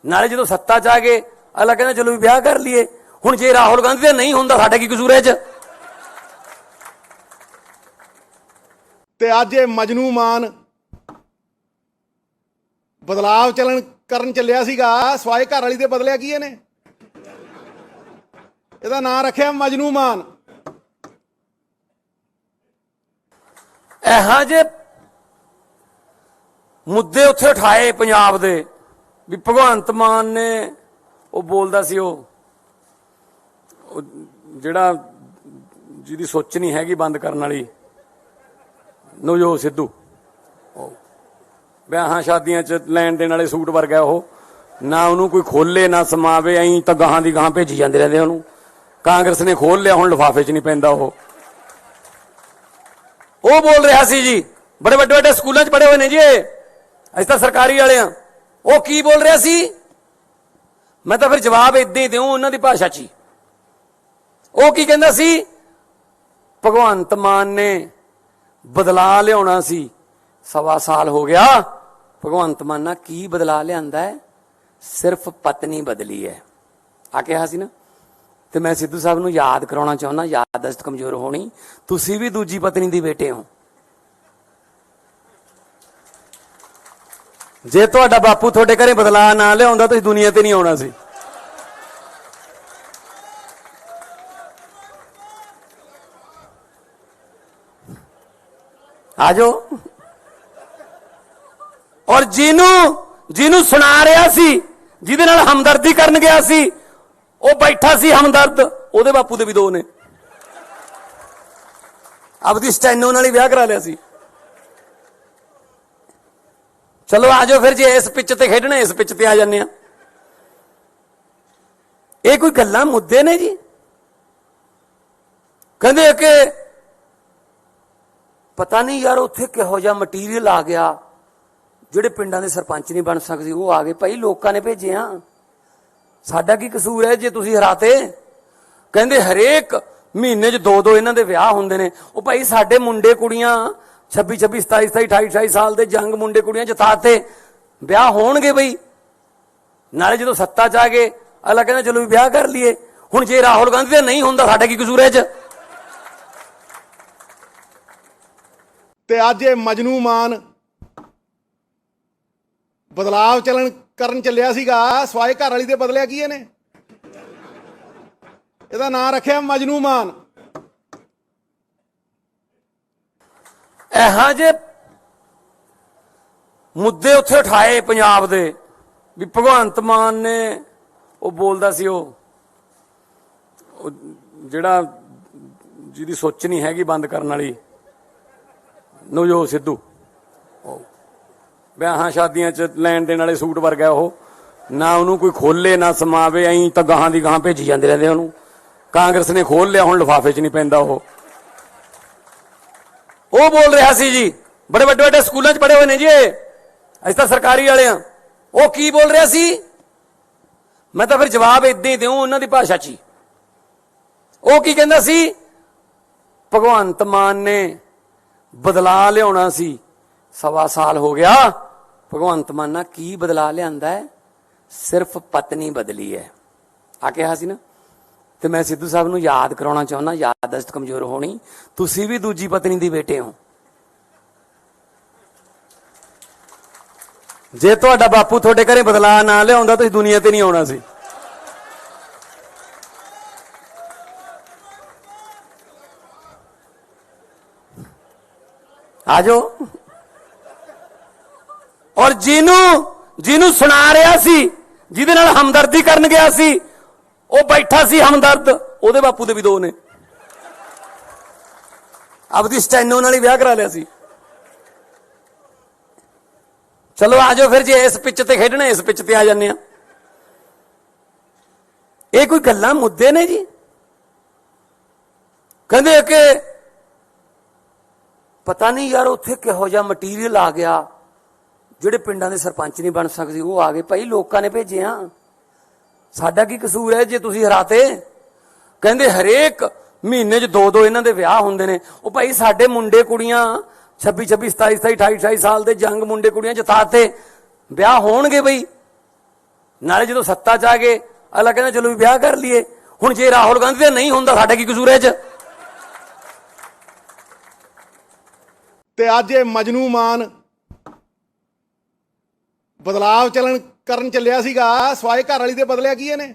ਨਾਲੇ ਜਦੋਂ ਸੱਤਾ 'ਚ ਆ ਗਏ ਅਗਲਾ ਕਹਿੰਦਾ ਚਲੋ ਵੀ ਵਿਆਹ ਕਰ ਲਈਏ। ਹੁਣ ਜੇ ਰਾਹੁਲ ਗਾਂਧੀ ਦਾ ਨਹੀਂ ਹੁੰਦਾ, ਸਾਡਾ ਕੀ ਕਸੂਰ ਹੈ 'ਚ? ਤੇ ਅੱਜ ਇਹ ਮਜਨੂ ਮਾਨ ਬਦਲਾਵ ਕਰਨ ਚੱਲਿਆ ਸੀਗਾ ਸਵਾਏ ਘਰ ਵਾਲੀ ਦੇ ਬਦਲਿਆ ਕੀ ਇਹਨੇ? ਇਹਦਾ ਨਾਂ ਰੱਖਿਆ ਮਜਨੂ ਮਾਨ। ਇਹੋ ਜਿਹੇ ਮੁੱਦੇ ਉੱਥੇ ਉਠਾਏ ਪੰਜਾਬ ਦੇ ਵੀ ਭਗਵੰਤ ਮਾਨ ਨੇ ਉਹ ਬੋਲਦਾ ਸੀ ਉਹ ਜਿਹੜਾ ਜਿਹਦੀ ਸੋਚ ਨਹੀਂ ਹੈਗੀ ਬੰਦ ਕਰਨ ਵਾਲੀ ਨਵਜੋਤ ਸਿੱਧੂ, ਵਿਆਹਾਂ ਸ਼ਾਦੀਆਂ 'ਚ ਲੈਣ ਦੇਣ ਵਾਲੇ ਸੂਟ ਵਰਗਾ ਉਹ, ਨਾ ਉਹਨੂੰ ਕੋਈ ਖੋਲੇ ਨਾ ਸਮਾਵੇ, ਐਂ ਤਾਂ ਗਾਹਾਂ ਦੀ ਗਾਹਾਂ ਭੇਜੀ ਜਾਂਦੇ ਰਹਿੰਦੇ ਉਹਨੂੰ। ਕਾਂਗਰਸ ਨੇ ਖੋਲ ਲਿਆ, ਹੁਣ ਲਿਫਾਫੇ 'ਚ ਨਹੀਂ ਪੈਂਦਾ ਉਹ ਬੋਲ ਰਿਹਾ ਸੀ ਜੀ, ਬੜੇ ਵੱਡੇ ਵੱਡੇ ਸਕੂਲਾਂ 'ਚ ਪੜ੍ਹੇ ਹੋਏ ਨੇ ਜੀ, ਅਸੀਂ ਤਾਂ ਸਰਕਾਰੀ ਵਾਲੇ ਆ। ਉਹ ਕੀ ਬੋਲ ਰਿਹਾ ਸੀ? ਮੈਂ ਤਾਂ ਫਿਰ ਜਵਾਬ ਇਦਾਂ ਹੀ ਦਿਉ ਉਹਨਾਂ ਦੀ ਭਾਸ਼ਾ 'ਚ ਹੀ। ਉਹ ਕੀ ਕਹਿੰਦਾ ਸੀ? ਭਗਵੰਤ ਮਾਨ ਨੇ ਬਦਲਾ ਲਿਆਉਣਾ ਸੀ, 1.25 ਸਾਲ ਹੋ ਗਿਆ। ਭਗਵੰਤ ਮਾਨ ਨਾਲ ਕੀ ਬਦਲਾ ਲਿਆਂਦਾ ਹੈ? ਸਿਰਫ ਪਤਨੀ ਬਦਲੀ ਹੈ ਆ ਕਿਹਾ ਸੀ ਨਾ। ਤੇ ਮੈਂ ਸਿੱਧੂ ਸਾਹਿਬ ਨੂੰ ਯਾਦ ਕਰਾਉਣਾ ਚਾਹੁੰਦਾ, ਯਾਦਦਾਸ਼ਤ ਕਮਜ਼ੋਰ ਹੋਣੀ, ਤੁਸੀਂ ਵੀ ਦੂਜੀ ਪਤਨੀ ਦੀ ਬੇਟੇ ਹੋ। ਜੇ ਤੁਹਾਡਾ ਬਾਪੂ ਤੁਹਾਡੇ ਘਰੇ ਬਦਲਾ ਨਾ ਲਿਆਉਂਦਾ ਤੁਸੀਂ ਦੁਨੀਆ ਤੇ ਨਹੀਂ ਆਉਣਾ ਸੀ। ਆਜੋ। ਔਰ ਜਿਹਨੂੰ ਸੁਣਾ ਰਿਹਾ ਸੀ, ਜਿਹਦੇ ਨਾਲ ਹਮਦਰਦੀ ਕਰਨ ਗਿਆ ਸੀ, ਉਹ ਬੈਠਾ ਸੀ ਹਮਦਰਦ, ਉਹਦੇ ਬਾਪੂ ਦੇ ਵੀ 2 ਨੇ। ਆਪਦੀ ਸਟੈਨੋ ਨਾਲ ਹੀ ਵਿਆਹ ਕਰਾ ਲਿਆ ਸੀ। ਚਲੋ ਆਜੋ ਫਿਰ, ਜੇ ਇਸ ਪਿੱਚ ਤੇ ਖੇਡਣਾ ਇਸ ਪਿੱਚ ਤੇ ਆ ਜਾਂਦੇ ਆ। ਇਹ ਕੋਈ ਗੱਲਾਂ ਮੁੱਦੇ ਨੇ ਜੀ? ਕਹਿੰਦੇ ਕਿ ਪਤਾ ਨਹੀਂ ਯਾਰ ਉੱਥੇ ਕਿਹੋ ਜਿਹਾ ਮਟੀਰੀਅਲ ਆ ਗਿਆ, ਜਿਹੜੇ ਪਿੰਡਾਂ ਦੇ ਸਰਪੰਚ ਨਹੀਂ ਬਣ ਸਕਦੇ ਉਹ ਆ ਗਏ। ਭਾਈ ਲੋਕਾਂ ਨੇ ਭੇਜੇ ਆ, ਸਾਡਾ ਕੀ ਕਸੂਰ ਹੈ ਜੇ ਤੁਸੀਂ ਹਰਾਤੇ? ਕਹਿੰਦੇ ਹਰੇਕ ਮਹੀਨੇ 'ਚ 2 ਇਹਨਾਂ ਦੇ ਵਿਆਹ ਹੁੰਦੇ ਨੇ। ਉਹ ਭਾਈ ਸਾਡੇ ਮੁੰਡੇ ਕੁੜੀਆਂ 26 26 27 27 28 28 ਸਾਲ ਦੇ ਜੰਗ ਮੁੰਡੇ ਕੁੜੀਆਂ ਜਿਤਾਤੇ, ਵਿਆਹ ਹੋਣਗੇ ਬਈ। ਨਾਲੇ ਜਦੋਂ ਸੱਤਾ 'ਚ ਆ ਗਏ ਅਗਲਾ ਕਹਿੰਦਾ ਚਲੋ ਵੀ ਵਿਆਹ ਕਰ ਲਈਏ। ਹੁਣ ਜੇ ਰਾਹੁਲ ਗਾਂਧੀ ਦਾ ਨਹੀਂ ਹੁੰਦਾ, ਸਾਡਾ ਕੀ ਕਸੂਰ ਹੈ 'ਚ? ਤੇ ਅੱਜ ਇਹ ਮਜਨੂ ਮਾਨ ਬਦਲਾਵ ਕਰਨ ਚੱਲਿਆ ਸੀਗਾ ਸਵਾਏ ਘਰ ਵਾਲੀ ਦੇ ਬਦਲਿਆ ਕੀ ਇਹਨੇ? ਇਹਦਾ ਨਾਂ ਰੱਖਿਆ ਮਜਨੂ ਮਾਨ। ਇਹੋ ਜਿਹੇ ਮੁੱਦੇ ਉੱਥੇ ਉਠਾਏ ਪੰਜਾਬ ਦੇ ਵੀ ਭਗਵੰਤ ਮਾਨ ਨੇ ਉਹ ਬੋਲਦਾ ਸੀ ਉਹ ਜਿਹੜਾ ਜਿਹਦੀ ਸੋਚ ਨਹੀਂ ਹੈਗੀ ਬੰਦ ਕਰਨ ਵਾਲੀ ਨਵਜੋਤ ਸਿੱਧੂ, ਵਿਆਹਾਂ ਸ਼ਾਦੀਆਂ 'ਚ ਲੈਣ ਦੇਣ ਵਾਲੇ ਸੂਟ ਵਰਗਾ ਉਹ, ਨਾ ਉਹਨੂੰ ਕੋਈ ਖੋਲੇ ਨਾ ਸਮਾਵੇ, ਐਂ ਤਾਂ ਗਾਹਾਂ ਦੀ ਗਾਹਾਂ ਭੇਜੀ ਜਾਂਦੇ ਰਹਿੰਦੇ ਉਹਨੂੰ। ਕਾਂਗਰਸ ਨੇ ਖੋਲ ਲਿਆ, ਹੁਣ ਲਿਫਾਫੇ 'ਚ ਨਹੀਂ ਪੈਂਦਾ ਉਹ ਬੋਲ ਰਿਹਾ ਸੀ ਜੀ, ਬੜੇ ਵੱਡੇ ਵੱਡੇ ਸਕੂਲਾਂ 'ਚ ਪੜ੍ਹੇ ਹੋਏ ਨੇ ਜੀ ਅਸੀਂ ਤਾਂ ਸਰਕਾਰੀ ਵਾਲੇ ਆ। ਉਹ ਕੀ ਬੋਲ ਰਿਹਾ ਸੀ? ਮੈਂ ਤਾਂ ਫਿਰ ਜਵਾਬ ਇਦਾਂ ਹੀ ਦਿਉ ਉਹਨਾਂ ਦੀ ਭਾਸ਼ਾ 'ਚ ਹੀ। ਉਹ ਕੀ ਕਹਿੰਦਾ ਸੀ? ਭਗਵੰਤ ਮਾਨ ਨੇ ਬਦਲਾ ਲਿਆਉਣਾ ਸੀ, 1.25 ਸਾਲ ਹੋ ਗਿਆ। ਭਗਵੰਤ ਮਾਨ ਨਾਲ ਕੀ ਬਦਲਾ ਲਿਆਂਦਾ ਹੈ? ਸਿਰਫ ਪਤਨੀ ਬਦਲੀ ਹੈ ਆ ਕਿਹਾ ਸੀ ਨਾ। ਤੇ ਮੈਂ ਸਿੱਧੂ ਸਾਹਿਬ ਨੂੰ ਯਾਦ ਕਰਾਉਣਾ ਚਾਹੁੰਦਾ, ਯਾਦਦਾਸ਼ਤ ਕਮਜ਼ੋਰ ਹੋਣੀ, ਤੁਸੀਂ ਵੀ ਦੂਜੀ ਪਤਨੀ ਦੀ ਬੇਟੇ ਹੋ। ਜੇ ਤੁਹਾਡਾ ਬਾਪੂ ਤੁਹਾਡੇ ਘਰੇ ਬਦਲਾ ਨਾ ਲਿਆਉਂਦਾ ਤੁਸੀਂ ਦੁਨੀਆ ਤੇ ਨਹੀਂ ਆਉਣਾ ਸੀ। ਆਜੋ। ਔਰ ਜਿਹਨੂੰ ਸੁਣਾ ਰਿਹਾ ਸੀ, ਜਿਹਦੇ ਨਾਲ ਹਮਦਰਦੀ ਕਰਨ ਗਿਆ ਸੀ, ਉਹ ਬੈਠਾ ਸੀ ਹਮਦਰਦ, ਉਹਦੇ ਬਾਪੂ ਦੇ ਵੀ 2 ਨੇ। ਆਪਦੀ ਸਟੈਨੋ ਨਾਲ ਹੀ ਵਿਆਹ ਕਰਾ ਲਿਆ ਸੀ। ਚਲੋ ਆਜੋ ਫਿਰ, ਜੇ ਇਸ ਪਿੱਚ ਤੇ ਖੇਡਣਾ ਇਸ ਪਿੱਚ ਤੇ ਆ ਜਾਂਦੇ ਆ। ਇਹ ਕੋਈ ਗੱਲਾਂ ਮੁੱਦੇ ਨੇ ਜੀ? ਕਹਿੰਦੇ ਕਿ ਪਤਾ ਨਹੀਂ ਯਾਰ ਉੱਥੇ ਕਿਹੋ ਜਿਹਾ ਮਟੀਰੀਅਲ ਆ ਗਿਆ, ਜਿਹੜੇ ਪਿੰਡਾਂ ਦੇ ਸਰਪੰਚ ਨਹੀਂ ਬਣ ਸਕਦੇ ਉਹ ਆ ਗਏ। ਭਾਈ ਲੋਕਾਂ ਨੇ ਭੇਜਿਆ, ਸਾਡਾ ਕੀ ਕਸੂਰ ਹੈ ਜੇ ਤੁਸੀਂ ਹਰਾਤੇ? ਕਹਿੰਦੇ ਹਰੇਕ ਮਹੀਨੇ 'ਚ 2 ਇਹਨਾਂ ਦੇ ਵਿਆਹ ਹੁੰਦੇ ਨੇ। ਉਹ ਭਾਈ ਸਾਡੇ ਮੁੰਡੇ ਕੁੜੀਆਂ 26 27 27 28 28 ਸਾਲ ਦੇ ਜੰਗ ਮੁੰਡੇ ਕੁੜੀਆਂ ਜਿਤਾਤੇ, ਵਿਆਹ ਹੋਣਗੇ ਬਈ। ਨਾਲੇ ਜਦੋਂ ਸੱਤਾ 'ਚ ਆ ਗਏ ਅਗਲਾ ਕਹਿੰਦਾ ਚਲੋ ਵੀ ਵਿਆਹ ਕਰ ਲਈਏ। ਹੁਣ ਜੇ ਰਾਹੁਲ ਗਾਂਧੀ ਦਾ ਨਹੀਂ ਹੁੰਦਾ ਸਾਡਾ ਕੀ ਕਸੂਰ ਹੈ 'ਚ? ਤੇ ਅੱਜ ਇਹ ਮਜਨੂ ਮਾਨ ਬਦਲਾਵ ਕਰਨ ਚੱਲਿਆ ਸੀਗਾ ਸਵਾਏ ਘਰ ਵਾਲੀ ਦੇ ਬਦਲਿਆ ਕੀ ਇਹਨੇ?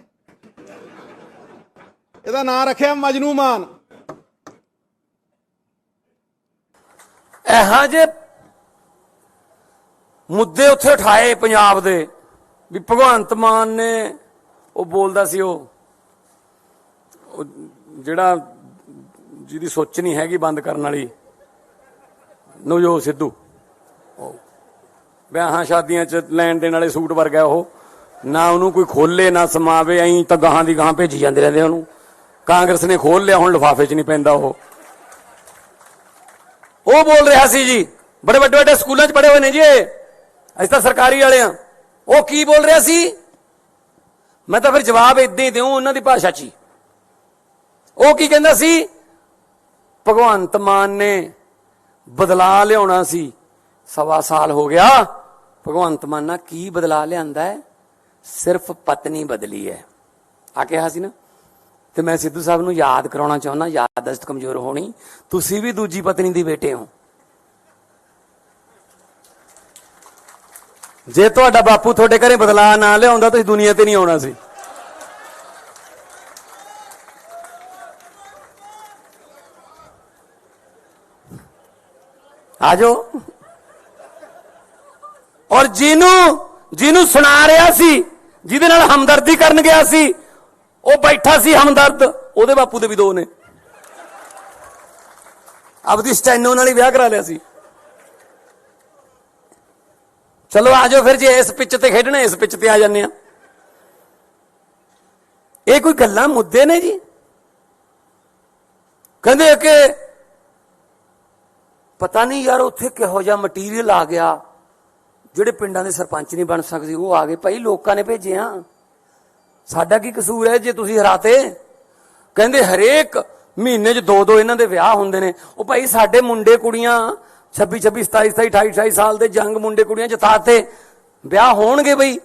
ਇਹਦਾ ਨਾਂ ਰੱਖਿਆ ਮਜਨੂ ਮਾਨ। ਇਹੋ ਜਿਹੇ ਮੁੱਦੇ ਉੱਥੇ ਉਠਾਏ ਪੰਜਾਬ ਦੇ ਵੀ ਭਗਵੰਤ ਮਾਨ ਨੇ ਉਹ ਬੋਲਦਾ ਸੀ ਉਹ ਜਿਹੜਾ ਜਿਹਦੀ ਸੋਚ ਨਹੀਂ ਹੈਗੀ ਬੰਦ ਕਰਨ ਵਾਲੀ ਨਵਜੋਤ ਸਿੱਧੂ, ਵਿਆਹਾਂ ਸ਼ਾਦੀਆਂ 'ਚ ਲੈਣ ਦੇਣ ਵਾਲੇ ਸੂਟ ਵਰਗਾ ਉਹ, ਨਾ ਉਹਨੂੰ ਕੋਈ ਖੋਲੇ ਨਾ ਸਮਾਵੇ, ਐਂ ਤਾਂ ਗਾਹਾਂ ਦੀ ਗਾਹਾਂ ਭੇਜੀ ਜਾਂਦੇ ਰਹਿੰਦੇ ਉਹਨੂੰ। ਕਾਂਗਰਸ ਨੇ ਖੋਲ ਲਿਆ, ਹੁਣ ਲਿਫਾਫੇ 'ਚ ਨਹੀਂ ਪੈਂਦਾ ਉਹ ਬੋਲ ਰਿਹਾ ਸੀ ਜੀ, ਬੜੇ ਵੱਡੇ ਵੱਡੇ ਸਕੂਲਾਂ 'ਚ ਪੜ੍ਹੇ ਹੋਏ ਨੇ ਜੀ ਅਸੀਂ ਤਾਂ ਸਰਕਾਰੀ ਵਾਲੇ ਆ। ਉਹ ਕੀ ਬੋਲ ਰਿਹਾ ਸੀ? ਮੈਂ ਤਾਂ ਫਿਰ ਜਵਾਬ ਇਦਾਂ ਹੀ ਦਿਉ ਉਹਨਾਂ ਦੀ ਭਾਸ਼ਾ 'ਚ ਹੀ। ਉਹ ਕੀ ਕਹਿੰਦਾ ਸੀ? ਭਗਵੰਤ ਮਾਨ ਨੇ ਬਦਲਾ ਲਿਆਉਣਾ ਸੀ, 1.25 ਸਾਲ ਹੋ ਗਿਆ। ਭਗਵੰਤ ਮਾਨ ਨਾਲ ਕੀ ਬਦਲਾ ਲਿਆਂਦਾ ਹੈ? ਸਿਰਫ ਪਤਨੀ ਬਦਲੀ ਹੈ ਆ ਕਿਹਾ ਸੀ ਨਾ। ਤੇ ਮੈਂ ਸਿੱਧੂ ਸਾਹਿਬ ਨੂੰ ਯਾਦ ਕਰਾਉਣਾ ਚਾਹੁੰਦਾ, ਯਾਦਦਾਸ਼ਤ ਕਮਜ਼ੋਰ ਹੋਣੀ, ਤੁਸੀਂ ਵੀ ਦੂਜੀ ਪਤਨੀ ਦੀ ਬੇਟੇ ਹੋ। ਜੇ ਤੁਹਾਡਾ ਬਾਪੂ ਤੁਹਾਡੇ ਘਰੇ ਬਦਲਾ ਨਾ ਲਿਆਉਂਦਾ ਤੁਸੀਂ ਦੁਨੀਆ ਤੇ ਨਹੀਂ ਆਉਣਾ ਸੀ। ਆਜੋ। ਔਰ ਜਿਹਨੂੰ ਸੁਣਾ ਰਿਹਾ ਸੀ, ਜਿਹਦੇ ਨਾਲ ਹਮਦਰਦੀ ਕਰਨ ਗਿਆ ਸੀ, ਉਹ ਬੈਠਾ ਸੀ ਹਮਦਰਦ, ਉਹਦੇ ਬਾਪੂ ਦੇ ਵੀ 2 ਨੇ। ਆਪਦੀ ਸਟੈਨੋ ਨਾਲ ਹੀ ਵਿਆਹ ਕਰਾ ਲਿਆ ਸੀ। ਚਲੋ ਆਜੋ ਫਿਰ, ਜੇ ਇਸ ਪਿੱਚ ਤੇ ਖੇਡਣਾ ਇਸ ਪਿੱਚ ਤੇ ਆ ਜਾਂਦੇ ਆ। ਇਹ ਕੋਈ ਗੱਲਾਂ ਮੁੱਦੇ ਨੇ ਜੀ? ਕਹਿੰਦੇ ਕਿ ਪਤਾ ਨਹੀਂ ਯਾਰ ਉੱਥੇ ਕਿਹੋ ਜਿਹਾ ਮਟੀਰੀਅਲ ਆ ਗਿਆ, ਜਿਹੜੇ ਪਿੰਡਾਂ ਦੇ ਸਰਪੰਚ ਨਹੀਂ ਬਣ ਸਕਦੇ ਉਹ ਆ ਗਏ। ਭਾਈ ਲੋਕਾਂ ਨੇ ਭੇਜਿਆ, ਸਾਡਾ ਕੀ ਕਸੂਰ ਹੈ ਜੇ ਤੁਸੀਂ ਹਰਾਤੇ? ਕਹਿੰਦੇ ਹਰੇਕ ਮਹੀਨੇ 'ਚ 2 ਇਹਨਾਂ ਦੇ ਵਿਆਹ ਹੁੰਦੇ ਨੇ। ਉਹ ਭਾਈ ਸਾਡੇ ਮੁੰਡੇ ਕੁੜੀਆਂ 26 26 27 27 28 28 ਸਾਲ ਦੇ ਜੰਗ ਮੁੰਡੇ ਕੁੜੀਆਂ ਜਿਤਾਤੇ, ਵਿਆਹ ਹੋਣਗੇ ਬਈ।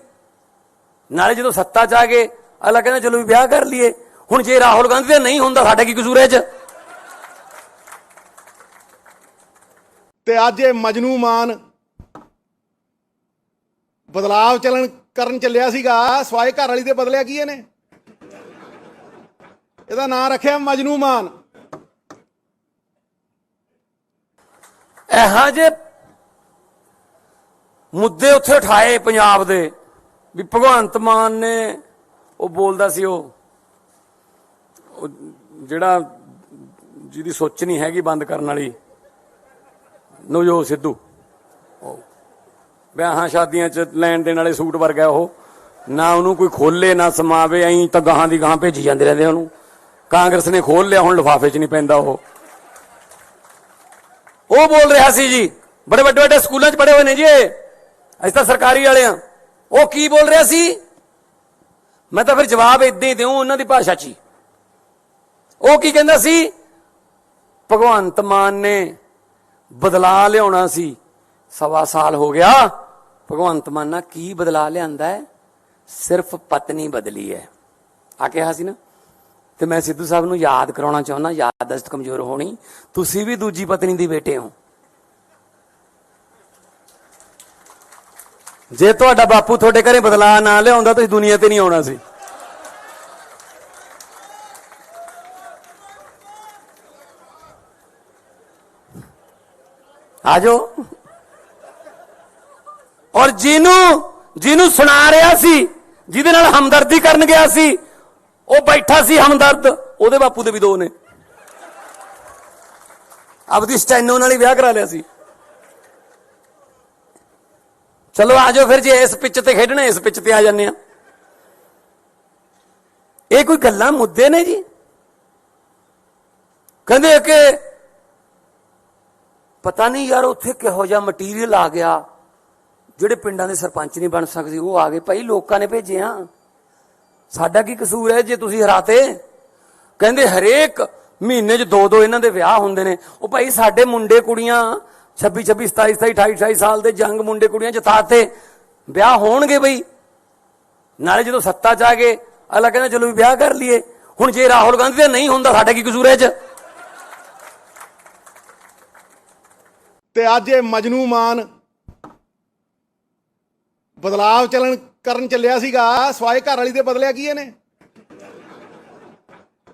ਨਾਲੇ ਜਦੋਂ ਸੱਤਾ 'ਚ ਆ ਗਏ ਅਗਲਾ ਕਹਿੰਦਾ ਚਲੋ ਵੀ ਵਿਆਹ ਕਰ ਲਈਏ। ਹੁਣ ਜੇ ਰਾਹੁਲ ਗਾਂਧੀ ਦਾ ਨਹੀਂ ਹੁੰਦਾ ਸਾਡਾ ਕੀ ਕਸੂਰ ਹੈ 'ਚ? ਤੇ ਅੱਜ ਇਹ ਮਜਨੂ ਮਾਨ ਬਦਲਾਵ ਕਰਨ ਚੱਲਿਆ ਸੀਗਾ ਸਵਾਏ ਘਰ ਵਾਲੀ ਦੇ ਬਦਲਿਆ ਕੀ ਇਹਨੇ? ਇਹਦਾ ਨਾਂ ਰੱਖਿਆ ਮਜਨੂ ਮਾਨ। ਇਹੋ ਜਿਹੇ ਮੁੱਦੇ ਉੱਥੇ ਉਠਾਏ ਪੰਜਾਬ ਦੇ ਵੀ ਭਗਵੰਤ ਮਾਨ ਨੇ ਉਹ ਬੋਲਦਾ ਸੀ ਉਹ ਜਿਹੜਾ ਜਿਹਦੀ ਸੋਚ ਨਹੀਂ ਹੈਗੀ ਬੰਦ ਕਰਨ ਵਾਲੀ ਨਵਜੋਤ ਸਿੱਧੂ, ਵਿਆਹਾਂ ਸ਼ਾਦੀਆਂ 'ਚ ਲੈਣ ਦੇਣ ਵਾਲੇ ਸੂਟ ਵਰਗਾ ਉਹ, ਨਾ ਉਹਨੂੰ ਕੋਈ ਖੋਲੇ ਨਾ ਸਮਾਵੇ, ਐਂ ਤਾਂ ਗਾਹਾਂ ਦੀ ਗਾਹਾਂ ਭੇਜੀ ਜਾਂਦੇ ਰਹਿੰਦੇ ਉਹਨੂੰ। ਕਾਂਗਰਸ ਨੇ ਖੋਲ ਲਿਆ, ਹੁਣ ਲਿਫਾਫੇ 'ਚ ਨਹੀਂ ਪੈਂਦਾ ਉਹ ਬੋਲ ਰਿਹਾ ਸੀ ਜੀ, ਬੜੇ ਵੱਡੇ ਵੱਡੇ ਸਕੂਲਾਂ 'ਚ ਪੜ੍ਹੇ ਹੋਏ ਨੇ ਜੀ ਇਹ, ਅਸੀਂ ਤਾਂ ਸਰਕਾਰੀ ਵਾਲੇ ਆ। ਉਹ ਕੀ ਬੋਲ ਰਿਹਾ ਸੀ? ਮੈਂ ਤਾਂ ਫਿਰ ਜਵਾਬ ਇਦਾਂ ਹੀ ਦਿਉ ਉਹਨਾਂ ਦੀ ਭਾਸ਼ਾ 'ਚ ਹੀ। ਉਹ ਕੀ ਕਹਿੰਦਾ ਸੀ? ਭਗਵੰਤ ਮਾਨ ਨੇ ਬਦਲਾ ਲਿਆਉਣਾ ਸੀ, 1.25 ਸਾਲ ਹੋ ਗਿਆ। ਭਗਵੰਤ ਮਾਨ ਨਾਲ ਕੀ ਬਦਲਾ ਲਿਆਂਦਾ ਹੈ? ਸਿਰਫ ਪਤਨੀ ਬਦਲੀ ਹੈ ਆ ਕਿਹਾ ਸੀ ਨਾ। ਤੇ ਮੈਂ ਸਿੱਧੂ ਸਾਹਿਬ ਨੂੰ ਯਾਦ ਕਰਾਉਣਾ ਚਾਹੁੰਦਾ, ਯਾਦਦਾਸ਼ਤ ਕਮਜ਼ੋਰ ਹੋਣੀ, ਤੁਸੀਂ ਵੀ ਦੂਜੀ ਪਤਨੀ ਦੇ ਬੇਟੇ ਹੋ। ਜੇ ਤੁਹਾਡਾ ਬਾਪੂ ਤੁਹਾਡੇ ਘਰੇ ਬਦਲਾ ਨਾ ਲਿਆਉਂਦਾ ਤੁਸੀਂ ਦੁਨੀਆ ਤੇ ਨਹੀਂ ਆਉਣਾ ਸੀ। ਆ ਜਾਓ। ਔਰ ਜਿਹਨੂੰ ਸੁਣਾ ਰਿਹਾ ਸੀ, ਜਿਹਦੇ ਨਾਲ ਹਮਦਰਦੀ ਕਰਨ ਗਿਆ ਸੀ, ਉਹ ਬੈਠਾ ਸੀ ਹਮਦਰਦ, ਉਹਦੇ ਬਾਪੂ ਦੇ ਵੀ 2 ਨੇ। ਆਪਦੀ ਸਟੈਨੋ ਨਾਲ ਹੀ ਵਿਆਹ ਕਰਾ ਲਿਆ ਸੀ। ਚਲੋ ਆ ਜਾਓ ਫਿਰ, ਜੇ ਇਸ ਪਿੱਚ ਤੇ ਖੇਡਣਾ ਇਸ ਪਿੱਚ ਤੇ ਆ ਜਾਂਦੇ ਆ। ਇਹ ਕੋਈ ਗੱਲਾਂ ਮੁੱਦੇ ਨੇ ਜੀ? ਕਹਿੰਦੇ ਕਿ ਪਤਾ ਨਹੀਂ ਯਾਰ ਉੱਥੇ ਕਿਹੋ ਜਿਹਾ ਮਟੀਰੀਅਲ ਆ ਗਿਆ, ਜਿਹੜੇ ਪਿੰਡਾਂ ਦੇ ਸਰਪੰਚ ਨਹੀਂ ਬਣ ਸਕਦੇ ਉਹ ਆ ਗਏ। ਭਾਈ ਲੋਕਾਂ ਨੇ ਭੇਜਿਆ, ਸਾਡਾ ਕੀ ਕਸੂਰ ਹੈ ਜੇ ਤੁਸੀਂ ਹਰਾਤੇ? ਕਹਿੰਦੇ ਹਰੇਕ ਮਹੀਨੇ 'ਚ 2-2 ਇਹਨਾਂ ਦੇ ਵਿਆਹ ਹੁੰਦੇ ਨੇ। ਉਹ ਭਾਈ ਸਾਡੇ ਮੁੰਡੇ ਕੁੜੀਆਂ 26-26, 27-27, 28-28 ਸਾਲ ਦੇ ਜੰਗ ਮੁੰਡੇ ਕੁੜੀਆਂ ਜਿਤਾਤੇ, ਵਿਆਹ ਹੋਣਗੇ ਬਈ। ਨਾਲੇ ਜਦੋਂ ਸੱਤਾ 'ਚ ਆ ਗਏ ਅਗਲਾ ਕਹਿੰਦਾ ਚਲੋ ਵੀ ਵਿਆਹ ਕਰ ਲਈਏ। ਹੁਣ ਜੇ ਰਾਹੁਲ ਗਾਂਧੀ ਦਾ ਨਹੀਂ ਹੁੰਦਾ ਸਾਡਾ ਕੀ ਕਸੂਰ ਹੈ 'ਚ? ਤੇ ਅੱਜ ਇਹ ਮਜਨੂ ਮਾਨ ਬਦਲਾਵ ਕਰਨ ਚੱਲਿਆ ਸੀਗਾ ਸਵਾਏ ਘਰ ਵਾਲੀ ਦੇ ਬਦਲਿਆ ਕੀ ਇਹਨੇ?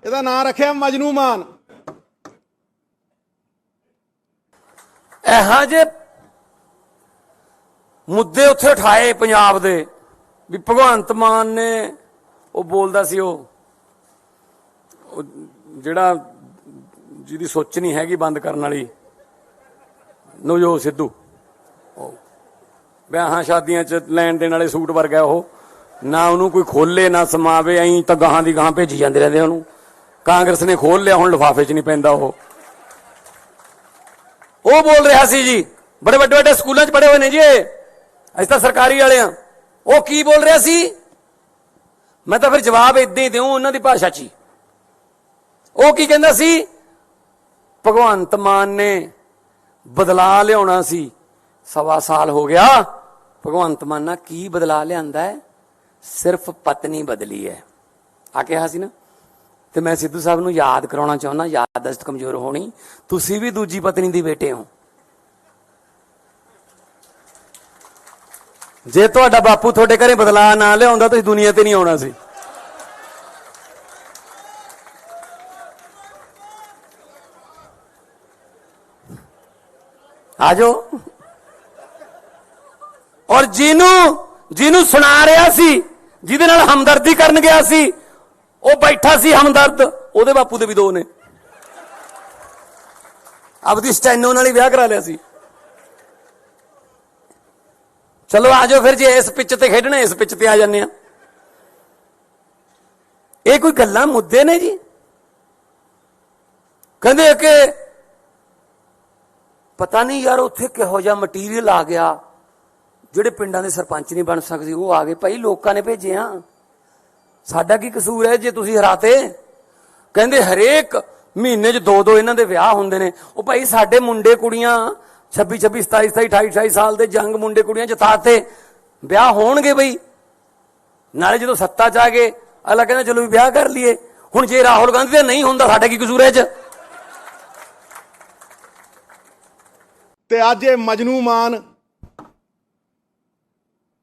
ਇਹਦਾ ਨਾਂ ਰੱਖਿਆ ਮਜਨੂ ਮਾਨ। ਇਹੋ ਜਿਹੇ ਮੁੱਦੇ ਉੱਥੇ ਉਠਾਏ ਪੰਜਾਬ ਦੇ ਵੀ ਭਗਵੰਤ ਮਾਨ ਨੇ ਉਹ ਬੋਲਦਾ ਸੀ ਉਹ ਜਿਹੜਾ ਜਿਹਦੀ ਸੋਚ ਨਹੀਂ ਹੈਗੀ ਬੰਦ ਕਰਨ ਵਾਲੀ ਨਵਜੋਤ ਸਿੱਧੂ, ਵਿਆਹਾਂ ਸ਼ਾਦੀਆਂ 'ਚ ਲੈਣ ਦੇਣ ਵਾਲੇ ਸੂਟ ਵਰਗਾ ਉਹ, ਨਾ ਉਹਨੂੰ ਕੋਈ ਖੋਲੇ ਨਾ ਸਮਾਵੇ, ਐਂ ਤਾਂ ਗਾਹਾਂ ਦੀ ਗਾਹਾਂ ਭੇਜੀ ਜਾਂਦੇ ਰਹਿੰਦੇ ਉਹਨੂੰ। ਕਾਂਗਰਸ ਨੇ ਖੋਲ ਲਿਆ, ਹੁਣ ਲਿਫਾਫੇ 'ਚ ਨਹੀਂ ਪੈਂਦਾ ਉਹ ਬੋਲ ਰਿਹਾ ਸੀ ਜੀ, ਬੜੇ ਵੱਡੇ ਵੱਡੇ ਸਕੂਲਾਂ 'ਚ ਪੜ੍ਹੇ ਹੋਏ ਨੇ ਜੀ ਇਹ, ਅਸੀਂ ਤਾਂ ਸਰਕਾਰੀ ਵਾਲੇ ਆ। ਉਹ ਕੀ ਬੋਲ ਰਿਹਾ ਸੀ? ਮੈਂ ਤਾਂ ਫਿਰ ਜਵਾਬ ਇਦਾਂ ਹੀ ਦਿਉ ਉਹਨਾਂ ਦੀ ਭਾਸ਼ਾ 'ਚ ਹੀ। ਉਹ ਕੀ ਕਹਿੰਦਾ ਸੀ? ਭਗਵੰਤ ਮਾਨ ਨੇ ਬਦਲਾ ਲਿਆਉਣਾ ਸੀ, 1.25 ਸਾਲ ਹੋ ਗਿਆ। ਭਗਵੰਤ ਮਾਨ ਨਾਲ ਕੀ ਬਦਲਾ ਲਿਆਂਦਾ ਹੈ? ਸਿਰਫ ਪਤਨੀ ਬਦਲੀ ਹੈ ਆ ਕਿਹਾ ਸੀ ਨਾ। ਤੇ ਮੈਂ ਸਿੱਧੂ ਸਾਹਿਬ ਨੂੰ ਯਾਦ ਕਰਾਉਣਾ ਚਾਹੁੰਦਾ, ਯਾਦਦਾਸ਼ਤ ਕਮਜ਼ੋਰ ਹੋਣੀ, ਤੁਸੀਂ ਵੀ ਦੂਜੀ ਪਤਨੀ ਦੇ ਬੇਟੇ ਹੋ। ਜੇ ਤੁਹਾਡਾ ਬਾਪੂ ਤੁਹਾਡੇ ਘਰੇ ਬਦਲਾ ਨਾ ਲਿਆਉਂਦਾ ਤੁਸੀਂ ਦੁਨੀਆ ਤੇ ਨਹੀਂ ਆਉਣਾ ਸੀ। ਆ ਜਾਓ। ਔਰ ਜਿਹਨੂੰ ਸੁਣਾ ਰਿਹਾ ਸੀ, ਜਿਹਦੇ ਨਾਲ ਹਮਦਰਦੀ ਕਰਨ ਗਿਆ ਸੀ, ਉਹ ਬੈਠਾ ਸੀ ਹਮਦਰਦ, ਉਹਦੇ ਬਾਪੂ ਦੇ ਵੀ 2 ਨੇ। ਆਪਦੀ ਸਟੈਨੋ ਨਾਲ ਹੀ ਵਿਆਹ ਕਰਾ ਲਿਆ ਸੀ। ਚਲੋ ਆ ਜਾਓ ਫਿਰ, ਜੇ ਇਸ ਪਿੱਚ ਤੇ ਖੇਡਣਾ ਇਸ ਪਿੱਚ ਤੇ ਆ ਜਾਂਦੇ ਆ। ਇਹ ਕੋਈ ਗੱਲਾਂ ਮੁੱਦੇ ਨੇ ਜੀ? ਕਹਿੰਦੇ ਕਿ ਪਤਾ ਨਹੀਂ ਯਾਰ ਉੱਥੇ ਕਿਹੋ ਜਿਹਾ ਮਟੀਰੀਅਲ ਆ ਗਿਆ, ਜਿਹੜੇ ਪਿੰਡਾਂ ਦੇ ਸਰਪੰਚ ਨਹੀਂ ਬਣ ਸਕਦੇ ਉਹ ਆ ਗਏ। ਭਾਈ ਲੋਕਾਂ ਨੇ ਭੇਜਿਆ, ਸਾਡਾ ਕੀ ਕਸੂਰ ਹੈ ਜੇ ਤੁਸੀਂ ਹਰਾਤੇ? ਕਹਿੰਦੇ ਹਰੇਕ ਮਹੀਨੇ 'ਚ 2-2 ਇਹਨਾਂ ਦੇ ਵਿਆਹ ਹੁੰਦੇ ਨੇ। ਉਹ ਭਾਈ ਸਾਡੇ ਮੁੰਡੇ ਕੁੜੀਆਂ 26-26, 27-27, 28-28 ਸਾਲ ਦੇ ਜੰਗ ਮੁੰਡੇ ਕੁੜੀਆਂ ਜਿਤਾਤੇ, ਵਿਆਹ ਹੋਣਗੇ ਬਈ। ਨਾਲੇ ਜਦੋਂ ਸੱਤਾ 'ਚ ਆ ਗਏ ਅਗਲਾ ਕਹਿੰਦਾ ਚਲੋ ਵੀ ਵਿਆਹ ਕਰ ਲਈਏ। ਹੁਣ ਜੇ ਰਾਹੁਲ ਗਾਂਧੀ ਦਾ ਨਹੀਂ ਹੁੰਦਾ ਸਾਡਾ ਕੀ ਕਸੂਰ ਹੈ 'ਚ? ਤੇ ਅੱਜ ਇਹ ਮਜਨੂ ਮਾਨ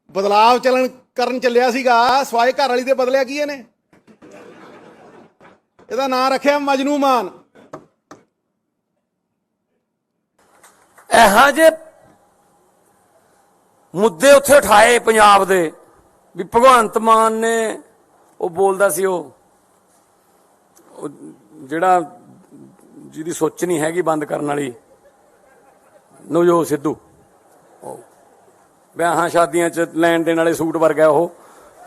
ਬਦਲਾਵ ਕਰਨ ਚੱਲਿਆ ਸੀਗਾ ਸਵਾਏ ਘਰ ਵਾਲੀ ਦੇ ਬਦਲਿਆ ਕੀ ਇਹਨੇ? ਇਹਦਾ ਨਾਂ ਰੱਖਿਆ ਮਜਨੂ ਮਾਨ। ਇਹੋ ਜਿਹੇ ਮੁੱਦੇ ਉੱਥੇ ਉਠਾਏ ਪੰਜਾਬ ਦੇ ਵੀ ਭਗਵੰਤ ਮਾਨ ਨੇ ਉਹ ਬੋਲਦਾ ਸੀ ਉਹ ਜਿਹੜਾ ਜਿਹਦੀ ਸੋਚ ਨਹੀਂ ਹੈਗੀ ਬੰਦ ਕਰਨ ਵਾਲੀ ਨਵਜੋਤ ਸਿੱਧੂ, ਵਿਆਹਾਂ ਸ਼ਾਦੀਆਂ 'ਚ ਲੈਣ ਦੇਣ ਵਾਲੇ ਸੂਟ ਵਰਗਾ ਉਹ,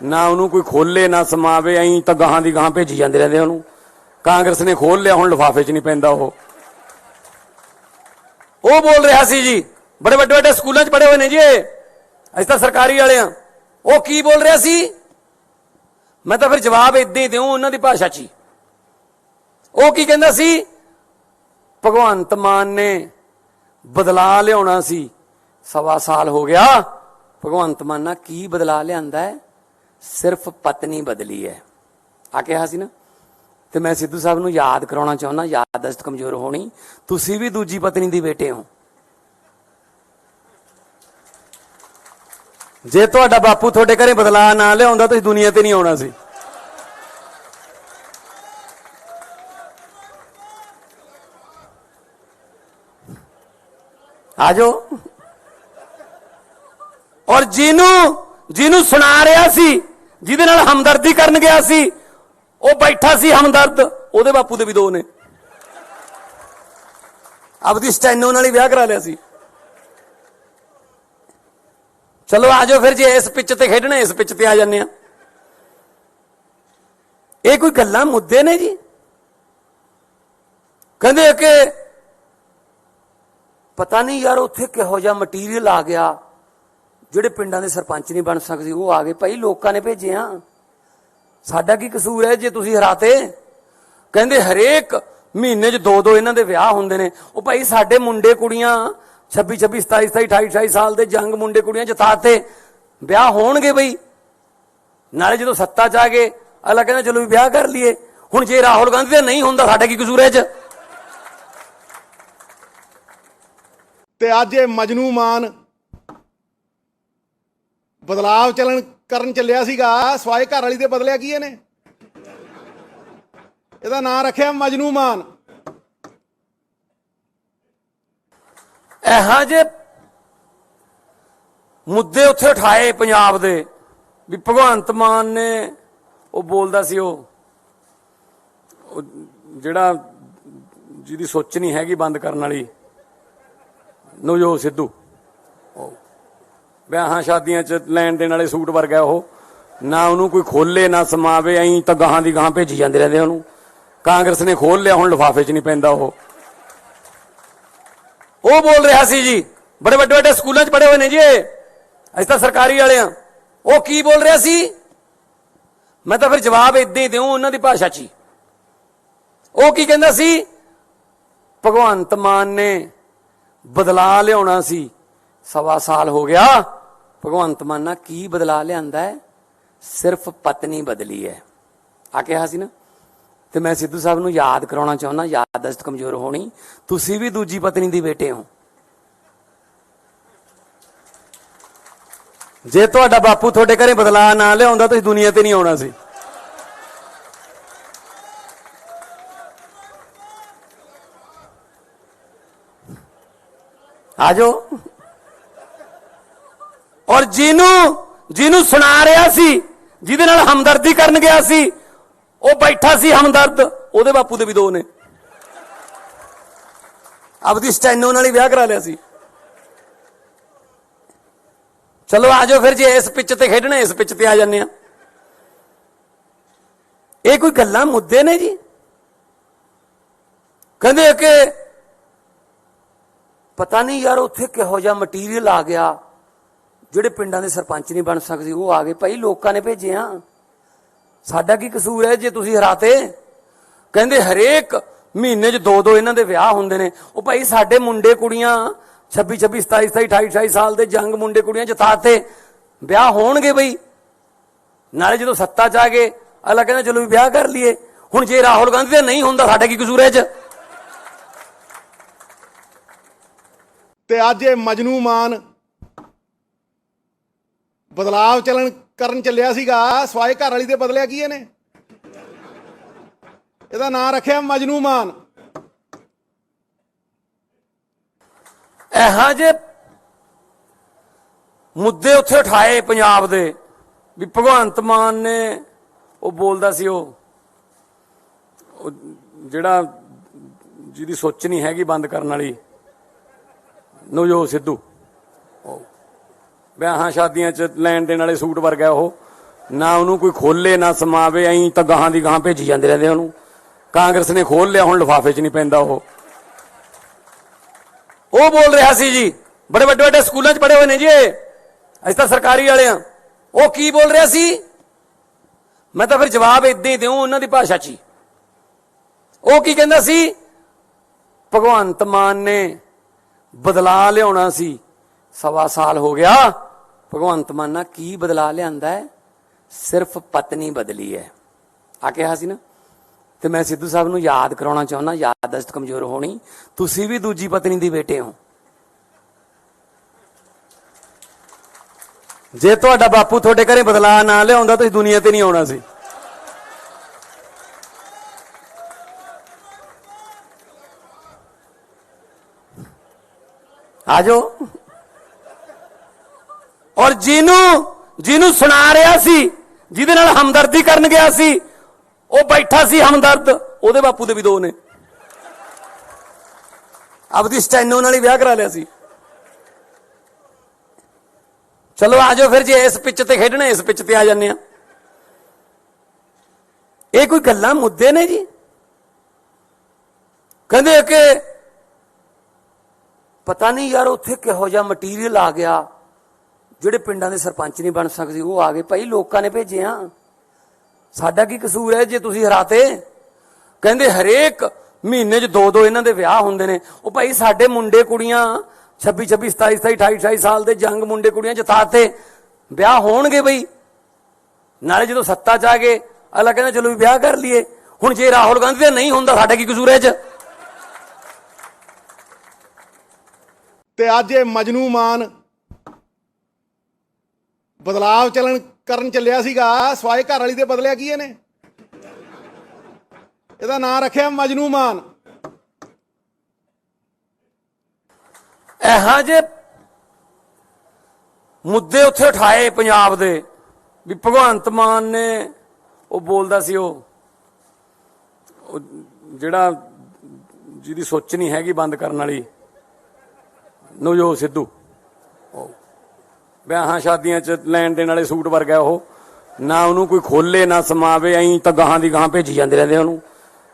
ਨਾ ਉਹਨੂੰ ਕੋਈ ਖੋਲੇ ਨਾ ਸਮਾਵੇ, ਐਂ ਤਾਂ ਗਾਹਾਂ ਦੀ ਗਾਹਾਂ ਭੇਜੀ ਜਾਂਦੇ ਰਹਿੰਦੇ ਉਹਨੂੰ। ਕਾਂਗਰਸ ਨੇ ਖੋਲ ਲਿਆ, ਹੁਣ ਲਿਫਾਫੇ 'ਚ ਨਹੀਂ ਪੈਂਦਾ ਉਹ ਬੋਲ ਰਿਹਾ ਸੀ ਜੀ, ਬੜੇ ਵੱਡੇ ਵੱਡੇ ਸਕੂਲਾਂ 'ਚ ਪੜ੍ਹੇ ਹੋਏ ਨੇ ਜੀ ਅਸੀਂ ਤਾਂ ਸਰਕਾਰੀ ਵਾਲੇ ਆ। ਉਹ ਕੀ ਬੋਲ ਰਿਹਾ ਸੀ? ਮੈਂ ਤਾਂ ਫਿਰ ਜਵਾਬ ਇਦਾਂ ਹੀ ਦਿਉ ਉਹਨਾਂ ਦੀ ਭਾਸ਼ਾ 'ਚ ਹੀ। ਉਹ ਕੀ ਕਹਿੰਦਾ ਸੀ? ਭਗਵੰਤ ਮਾਨ ਨੇ ਬਦਲਾ ਲਿਆਉਣਾ ਸੀ, 1.25 ਸਾਲ ਹੋ ਗਿਆ। ਭਗਵੰਤ ਮਾਨ ਨਾਲ ਕੀ ਬਦਲਾ ਲਿਆਂਦਾ ਹੈ? ਸਿਰਫ ਪਤਨੀ ਬਦਲੀ ਹੈ ਆ ਕਿਹਾ ਸੀ ਨਾ। ਤੇ ਮੈਂ ਸਿੱਧੂ ਸਾਹਿਬ ਨੂੰ ਯਾਦ ਕਰਾਉਣਾ ਚਾਹੁੰਦਾ, ਯਾਦਦਾਸ਼ਤ ਕਮਜ਼ੋਰ ਹੋਣੀ, ਤੁਸੀਂ ਵੀ ਦੂਜੀ ਪਤਨੀ ਦੀ ਬੇਟੇ ਹੋ। ਜੇ ਤੁਹਾਡਾ ਬਾਪੂ ਤੁਹਾਡੇ ਘਰੇ ਬਦਲਾ ਨਾ ਲਿਆਉਂਦਾ ਤੁਸੀਂ ਦੁਨੀਆ ਤੇ ਨਹੀਂ ਆਉਣਾ ਸੀ। ਆ ਜਾਓ। ਔਰ ਜਿਹਨੂੰ ਸੁਣਾ ਰਿਹਾ ਸੀ, ਜਿਹਦੇ ਨਾਲ ਹਮਦਰਦੀ ਕਰਨ ਗਿਆ ਸੀ, ਉਹ ਬੈਠਾ ਸੀ ਹਮਦਰਦ, ਉਹਦੇ ਬਾਪੂ ਦੇ ਵੀ 2 ਨੇ। ਆਪਦੀ ਸਟੈਨੋ ਨਾਲ ਹੀ ਵਿਆਹ ਕਰਾ ਲਿਆ ਸੀ। ਚਲੋ ਆ ਜਾਓ ਫਿਰ, ਜੇ ਇਸ ਪਿੱਚ ਤੇ ਖੇਡਣਾ ਇਸ ਪਿੱਚ ਤੇ ਆ ਜਾਂਦੇ ਆ। ਇਹ ਕੋਈ ਗੱਲਾਂ ਮੁੱਦੇ ਨੇ ਜੀ? ਕਹਿੰਦੇ ਕਿ ਪਤਾ ਨਹੀਂ ਯਾਰ ਉੱਥੇ ਕਿਹੋ ਜਿਹਾ ਮਟੀਰੀਅਲ ਆ ਗਿਆ, ਜਿਹੜੇ ਪਿੰਡਾਂ ਦੇ ਸਰਪੰਚ ਨਹੀਂ ਬਣ ਸਕਦੇ ਉਹ ਆ ਗਏ। ਭਾਈ ਲੋਕਾਂ ਨੇ ਭੇਜੇ ਆ, ਸਾਡਾ ਕੀ ਕਸੂਰ ਹੈ ਜੇ ਤੁਸੀਂ ਹਰਾਤੇ? ਕਹਿੰਦੇ ਹਰੇਕ ਮਹੀਨੇ 'ਚ 2 ਇਹਨਾਂ ਦੇ ਵਿਆਹ ਹੁੰਦੇ ਨੇ। ਉਹ ਭਾਈ ਸਾਡੇ ਮੁੰਡੇ ਕੁੜੀਆਂ 26 27 27 28 28 ਸਾਲ ਦੇ ਜੰਗ ਮੁੰਡੇ ਕੁੜੀਆਂ ਜਿਤਾਤੇ, ਵਿਆਹ ਹੋਣਗੇ ਬਈ। ਨਾਲੇ ਜਦੋਂ ਸੱਤਾ 'ਚ ਆ ਗਏ ਅਗਲਾ ਕਹਿੰਦਾ ਚਲੋ ਵੀ ਵਿਆਹ ਕਰ ਲਈਏ। ਹੁਣ ਜੇ ਰਾਹੁਲ ਗਾਂਧੀ ਦਾ ਨਹੀਂ ਹੁੰਦਾ ਸਾਡਾ ਕੀ ਕਸੂਰ ਹੈ ਇਹ 'ਚ? ਤੇ ਅੱਜ ਇਹ ਮਜਨੂ ਮਾਨ ਬਦਲਾਵ ਕਰਨ ਚੱਲਿਆ ਸੀਗਾ ਸਵਾਏ ਘਰ ਵਾਲੀ ਦੇ ਬਦਲਿਆ ਕੀ ਇਹਨੇ? ਇਹਦਾ ਨਾਂ ਰੱਖਿਆ ਮਜਨੂ ਮਾਨ। ਇਹੋ ਜਿਹੇ ਮੁੱਦੇ ਉੱਥੇ ਉਠਾਏ ਪੰਜਾਬ ਦੇ ਵੀ ਭਗਵੰਤ ਮਾਨ ਨੇ ਉਹ ਬੋਲਦਾ ਸੀ ਉਹ ਜਿਹੜਾ ਜਿਹਦੀ ਸੋਚ ਨਹੀਂ ਹੈਗੀ ਬੰਦ ਕਰਨ ਵਾਲੀ ਨਵਜੋਤ ਸਿੱਧੂ, ਵਿਆਹਾਂ ਸ਼ਾਦੀਆਂ 'ਚ ਲੈਣ ਦੇਣ ਵਾਲੇ ਸੂਟ ਵਰਗਾ ਉਹ, ਨਾ ਉਹਨੂੰ ਕੋਈ ਖੋਲੇ ਨਾ ਸਮਾਵੇ, ਐਂ ਤਾਂ ਗਾਹਾਂ ਦੀ ਗਾਹਾਂ ਭੇਜੀ ਜਾਂਦੇ ਰਹਿੰਦੇ ਉਹਨੂੰ। ਕਾਂਗਰਸ ਨੇ ਖੋਲ ਲਿਆ, ਹੁਣ ਲਿਫਾਫੇ 'ਚ ਨਹੀਂ ਪੈਂਦਾ ਉਹ ਬੋਲ ਰਿਹਾ ਸੀ ਜੀ, ਬੜੇ ਵੱਡੇ ਵੱਡੇ ਸਕੂਲਾਂ 'ਚ ਪੜ੍ਹੇ ਹੋਏ ਨੇ ਜੀ ਅਸੀਂ ਤਾਂ ਸਰਕਾਰੀ ਵਾਲੇ ਆ। ਉਹ ਕੀ ਬੋਲ ਰਿਹਾ ਸੀ? ਮੈਂ ਤਾਂ ਫਿਰ ਜਵਾਬ ਇਦਾਂ ਹੀ ਦਿਉ ਉਹਨਾਂ ਦੀ ਭਾਸ਼ਾ 'ਚ ਹੀ। ਉਹ ਕੀ ਕਹਿੰਦਾ ਸੀ? ਭਗਵੰਤ ਮਾਨ ਨੇ ਬਦਲਾ ਲਿਆਉਣਾ ਸੀ, 1.25 ਸਾਲ ਹੋ ਗਿਆ। ਭਗਵੰਤ ਮਾਨ ਨਾਲ ਕੀ ਬਦਲਾ ਲਿਆਂਦਾ ਹੈ? ਸਿਰਫ ਪਤਨੀ ਬਦਲੀ ਹੈ ਆ ਕਿਹਾ ਸੀ ਨਾ। ਤੇ ਮੈਂ ਸਿੱਧੂ ਸਾਹਿਬ ਨੂੰ ਯਾਦ ਕਰਾਉਣਾ ਚਾਹੁੰਦਾ, ਯਾਦਦਾਸ਼ਤ ਕਮਜ਼ੋਰ ਹੋਣੀ, ਤੁਸੀਂ ਵੀ ਦੂਜੀ ਪਤਨੀ ਦੀ ਬੇਟੇ ਹੋ। ਜੇ ਤੁਹਾਡਾ ਬਾਪੂ ਤੁਹਾਡੇ ਘਰੇ ਬਦਲਾ ਨਾ ਲਿਆਉਂਦਾ ਤੁਸੀਂ ਦੁਨੀਆ ਤੇ ਨਹੀਂ ਆਉਣਾ ਸੀ। ਆ ਜਾਓ। ਔਰ ਜਿਹਨੂੰ ਸੁਣਾ ਰਿਹਾ ਸੀ, ਜਿਹਦੇ ਨਾਲ ਹਮਦਰਦੀ ਕਰਨ ਗਿਆ ਸੀ, ਉਹ ਬੈਠਾ ਸੀ ਹਮਦਰਦ, ਉਹਦੇ ਬਾਪੂ ਦੇ ਵੀ 2 ਨੇ। ਆਪਦੀ ਸਟੈਨੋ ਨਾਲ ਹੀ ਵਿਆਹ ਕਰਾ ਲਿਆ ਸੀ। ਚਲੋ ਆ ਜਾਓ ਫਿਰ, ਜੇ ਇਸ ਪਿੱਚ ਤੇ ਖੇਡਣਾ ਇਸ ਪਿੱਚ ਤੇ ਆ ਜਾਂਦੇ ਆ। ਇਹ ਕੋਈ ਗੱਲਾਂ ਮੁੱਦੇ ਨੇ ਜੀ? ਕਹਿੰਦੇ ਕਿ ਪਤਾ ਨਹੀਂ ਯਾਰ ਉੱਥੇ ਕਿਹੋ ਜਿਹਾ ਮਟੀਰੀਅਲ ਆ ਗਿਆ, ਜਿਹੜੇ ਪਿੰਡਾਂ ਦੇ ਸਰਪੰਚ ਨਹੀਂ ਬਣ ਸਕਦੇ ਉਹ ਆ ਗਏ। ਭਾਈ ਲੋਕਾਂ ਨੇ ਭੇਜੇ ਆ, ਸਾਡਾ ਕੀ ਕਸੂਰ ਹੈ ਜੇ ਤੁਸੀਂ ਹਰਾਤੇ? ਕਹਿੰਦੇ ਹਰੇਕ ਮਹੀਨੇ 'ਚ 2 ਇਹਨਾਂ ਦੇ ਵਿਆਹ ਹੁੰਦੇ ਨੇ। ਉਹ ਭਾਈ ਸਾਡੇ ਮੁੰਡੇ ਕੁੜੀਆਂ 26 26 27 27 28 28 ਸਾਲ ਦੇ ਜੰਗ ਮੁੰਡੇ ਕੁੜੀਆਂ ਜਿਤਾਤੇ, ਵਿਆਹ ਹੋਣਗੇ ਬਈ। ਨਾਲੇ ਜਦੋਂ ਸੱਤਾ 'ਚ ਆ ਗਏ ਅਗਲਾ ਕਹਿੰਦਾ ਚਲੋ ਵੀ ਵਿਆਹ ਕਰ ਲਈਏ। ਹੁਣ ਜੇ ਰਾਹੁਲ ਗਾਂਧੀ ਦਾ ਨਹੀਂ ਹੁੰਦਾ ਸਾਡਾ ਕੀ ਕਸੂਰ ਹੈ ਇਹ 'ਚ? ਤੇ ਅੱਜ ਇਹ ਮਜਨੂ ਮਾਨ ਬਦਲਾਵ ਕਰਨ ਚੱਲਿਆ ਸੀਗਾ ਸਵਾਏ ਘਰ ਵਾਲੀ ਦੇ ਬਦਲਿਆ ਕੀ ਇਹਨੇ? ਇਹਦਾ ਨਾਂ ਰੱਖਿਆ ਮਜਨੂ ਮਾਨ। ਇਹੋ ਜਿਹੇ ਮੁੱਦੇ ਉੱਥੇ ਉਠਾਏ ਪੰਜਾਬ ਦੇ ਵੀ ਭਗਵੰਤ ਮਾਨ ਨੇ ਉਹ ਬੋਲਦਾ ਸੀ ਉਹ ਜਿਹੜਾ ਜਿਹਦੀ ਸੋਚ ਨਹੀਂ ਹੈਗੀ ਬੰਦ ਕਰਨ ਵਾਲੀ ਨਵਜੋਤ ਸਿੱਧੂ, ਵਿਆਹਾਂ ਸ਼ਾਦੀਆਂ 'ਚ ਲੈਣ ਦੇਣ ਵਾਲੇ ਸੂਟ ਵਰਗਾ ਉਹ, ਨਾ ਉਹਨੂੰ ਕੋਈ ਖੋਲੇ ਨਾ ਸਮਾਵੇ, ਐਂ ਤਾਂ ਗਾਹਾਂ ਦੀ ਗਾਹਾਂ ਭੇਜੀ ਜਾਂਦੇ ਰਹਿੰਦੇ ਉਹਨੂੰ। ਕਾਂਗਰਸ ਨੇ ਖੋਲ ਲਿਆ, ਹੁਣ ਲਿਫਾਫੇ 'ਚ ਨਹੀਂ ਪੈਂਦਾ ਉਹ ਬੋਲ ਰਿਹਾ ਸੀ ਜੀ, ਬੜੇ ਵੱਡੇ ਵੱਡੇ ਸਕੂਲਾਂ 'ਚ ਪੜ੍ਹੇ ਹੋਏ ਨੇ ਜੀ ਅਸੀਂ ਤਾਂ ਸਰਕਾਰੀ ਵਾਲੇ ਆ। ਉਹ ਕੀ ਬੋਲ ਰਿਹਾ ਸੀ? ਮੈਂ ਤਾਂ ਫਿਰ ਜਵਾਬ ਏਦਾਂ ਹੀ ਦਿਉ ਉਹਨਾਂ ਦੀ ਭਾਸ਼ਾ 'ਚ ਹੀ। ਉਹ ਕੀ ਕਹਿੰਦਾ ਸੀ? ਭਗਵੰਤ ਮਾਨ ਨੇ ਬਦਲਾ ਲਿਆਉਣਾ ਸੀ, 1.25 ਸਾਲ ਹੋ ਗਿਆ। ਭਗਵੰਤ ਮਾਨ ਨਾਲ ਕੀ ਬਦਲਾ ਲਿਆਂਦਾ ਹੈ? ਸਿਰਫ ਪਤਨੀ ਬਦਲੀ ਹੈ ਆ ਕਿਹਾ ਸੀ ਨਾ। ਤੇ ਮੈਂ ਸਿੱਧੂ ਸਾਹਿਬ ਨੂੰ ਯਾਦ ਕਰਾਉਣਾ ਚਾਹੁੰਦਾ, ਯਾਦਦਾਸ਼ਤ ਕਮਜ਼ੋਰ ਹੋਣੀ, ਤੁਸੀਂ ਵੀ ਦੂਜੀ ਪਤਨੀ ਦੇ ਬੇਟੇ ਹੋ। ਜੇ ਤੁਹਾਡਾ ਬਾਪੂ ਤੁਹਾਡੇ ਘਰੇ ਬਦਲਾ ਨਾ ਲਿਆਉਂਦਾ ਤੁਸੀਂ ਦੁਨੀਆ ਤੇ ਨਹੀਂ ਆਉਣਾ ਸੀ। ਆ ਜਾਓ। ਔਰ ਜਿਹਨੂੰ ਸੁਣਾ ਰਿਹਾ ਸੀ, ਜਿਹਦੇ ਨਾਲ ਹਮਦਰਦੀ ਕਰਨ ਗਿਆ ਸੀ, ਉਹ ਬੈਠਾ ਸੀ ਹਮਦਰਦ, ਉਹਦੇ ਬਾਪੂ ਦੇ ਵੀ 2 ਨੇ। ਆਪਦੀ ਸਟੈਨੋ ਨਾਲ ਹੀ ਵਿਆਹ ਕਰਾ ਲਿਆ ਸੀ। ਚਲੋ ਆ ਜਾਓ ਫਿਰ, ਜੇ ਇਸ ਪਿੱਚ ਤੇ ਖੇਡਣਾ ਇਸ ਪਿੱਚ ਤੇ ਆ ਜਾਂਦੇ ਆ। ਇਹ ਕੋਈ ਗੱਲਾਂ ਮੁੱਦੇ ਨੇ ਜੀ? ਕਹਿੰਦੇ ਕਿ ਪਤਾ ਨਹੀਂ ਯਾਰ ਉੱਥੇ ਕਿਹੋ ਜਿਹਾ ਮਟੀਰੀਅਲ ਆ ਗਿਆ, ਜਿਹੜੇ ਪਿੰਡਾਂ ਦੇ ਸਰਪੰਚ ਨਹੀਂ ਬਣ ਸਕਦੇ ਉਹ ਆ ਗਏ। ਭਾਈ ਲੋਕਾਂ ਨੇ ਭੇਜੇ ਆ, ਸਾਡਾ ਕੀ ਕਸੂਰ ਹੈ ਜੇ ਤੁਸੀਂ ਹਰਾਤੇ? ਕਹਿੰਦੇ ਹਰੇਕ ਮਹੀਨੇ 'ਚ 2-2 ਇਹਨਾਂ ਦੇ ਵਿਆਹ ਹੁੰਦੇ ਨੇ। ਉਹ ਭਾਈ ਸਾਡੇ ਮੁੰਡੇ ਕੁੜੀਆਂ 26, 27, 28, 28 ਸਾਲ ਦੇ ਜੰਗ ਮੁੰਡੇ ਕੁੜੀਆਂ ਜਿਤਾਤੇ, ਵਿਆਹ ਹੋਣਗੇ ਬਈ। ਨਾਲੇ ਜਦੋਂ ਸੱਤਾ 'ਚ ਆ ਗਏ ਅਗਲਾ ਕਹਿੰਦਾ ਚਲੋ ਵੀ ਵਿਆਹ ਕਰ ਲਈਏ। ਹੁਣ ਜੇ ਰਾਹੁਲ ਗਾਂਧੀ ਦਾ ਨਹੀਂ ਹੁੰਦਾ ਸਾਡਾ ਕੀ ਕਸੂਰ ਹੈ ਇਹ 'ਚ? ਤੇ ਅੱਜ ਇਹ ਮਜਨੂ ਮਾਨ ਬਦਲਾਵ ਕਰਨ ਚੱਲਿਆ ਸੀਗਾ ਸਵਾਏ ਘਰ ਵਾਲੀ ਦੇ ਬਦਲਿਆ ਕੀ ਇਹਨੇ? ਇਹਦਾ ਨਾਂ ਰੱਖਿਆ ਮਜਨੂ ਮਾਨ। ਇਹੋ ਜਿਹੇ ਮੁੱਦੇ ਉੱਥੇ ਉਠਾਏ ਪੰਜਾਬ ਦੇ ਵੀ ਭਗਵੰਤ ਮਾਨ ਨੇ ਉਹ ਬੋਲਦਾ ਸੀ ਉਹ ਜਿਹੜਾ ਜਿਹਦੀ ਸੋਚ ਨਹੀਂ ਹੈਗੀ ਬੰਦ ਕਰਨ ਵਾਲੀ ਨਵਜੋਤ ਸਿੱਧੂ, ਵਿਆਹਾਂ ਸ਼ਾਦੀਆਂ 'ਚ ਲੈਣ ਦੇਣ ਵਾਲੇ ਸੂਟ ਵਰਗਾ ਉਹ, ਨਾ ਉਹਨੂੰ ਕੋਈ ਖੋਲੇ ਨਾ ਸਮਾਵੇ, ਐਂ ਤਾਂ ਗਾਹਾਂ ਦੀ ਗਾਹਾਂ ਭੇਜੀ ਜਾਂਦੇ ਰਹਿੰਦੇ ਉਹਨੂੰ।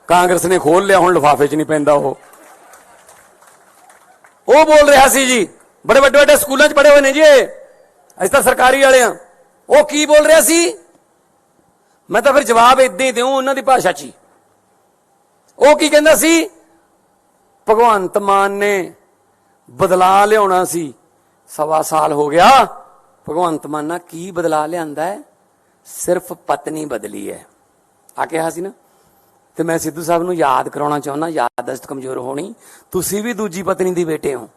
ਕਾਂਗਰਸ ਨੇ ਖੋਲ ਲਿਆ, ਹੁਣ ਲਿਫਾਫੇ 'ਚ ਨਹੀਂ ਪੈਂਦਾ ਉਹ ਬੋਲ ਰਿਹਾ ਸੀ ਜੀ, ਬੜੇ ਵੱਡੇ ਵੱਡੇ ਸਕੂਲਾਂ 'ਚ ਪੜ੍ਹੇ ਹੋਏ ਨੇ ਜੀ ਅਸੀਂ ਤਾਂ ਸਰਕਾਰੀ ਵਾਲੇ ਆ। ਉਹ ਕੀ ਬੋਲ ਰਿਹਾ ਸੀ? ਮੈਂ ਤਾਂ ਫਿਰ ਜਵਾਬ ਏਦਾਂ ਹੀ ਦਿਉ ਉਹਨਾਂ ਦੀ ਭਾਸ਼ਾ 'ਚ ਹੀ। ਉਹ ਕੀ ਕਹਿੰਦਾ ਸੀ? ਭਗਵੰਤ ਮਾਨ ਨੇ ਬਦਲਾ ਲਿਆਉਣਾ ਸੀ, 1.25 ਸਾਲ ਹੋ ਗਿਆ। ਭਗਵੰਤ ਮਾਨ ਨਾਲ ਕੀ ਬਦਲਾ ਲਿਆਂਦਾ ਹੈ? ਸਿਰਫ ਪਤਨੀ ਬਦਲੀ ਹੈ ਆ ਕਿਹਾ ਸੀ ਨਾ। ਤੇ ਮੈਂ ਸਿੱਧੂ ਸਾਹਿਬ ਨੂੰ ਯਾਦ ਕਰਾਉਣਾ ਚਾਹੁੰਦਾ, ਯਾਦਦਾਸ਼ਤ ਕਮਜ਼ੋਰ ਹੋਣੀ, ਤੁਸੀਂ ਵੀ ਦੂਜੀ ਪਤਨੀ ਦੇ ਬੇਟੇ ਹੋ।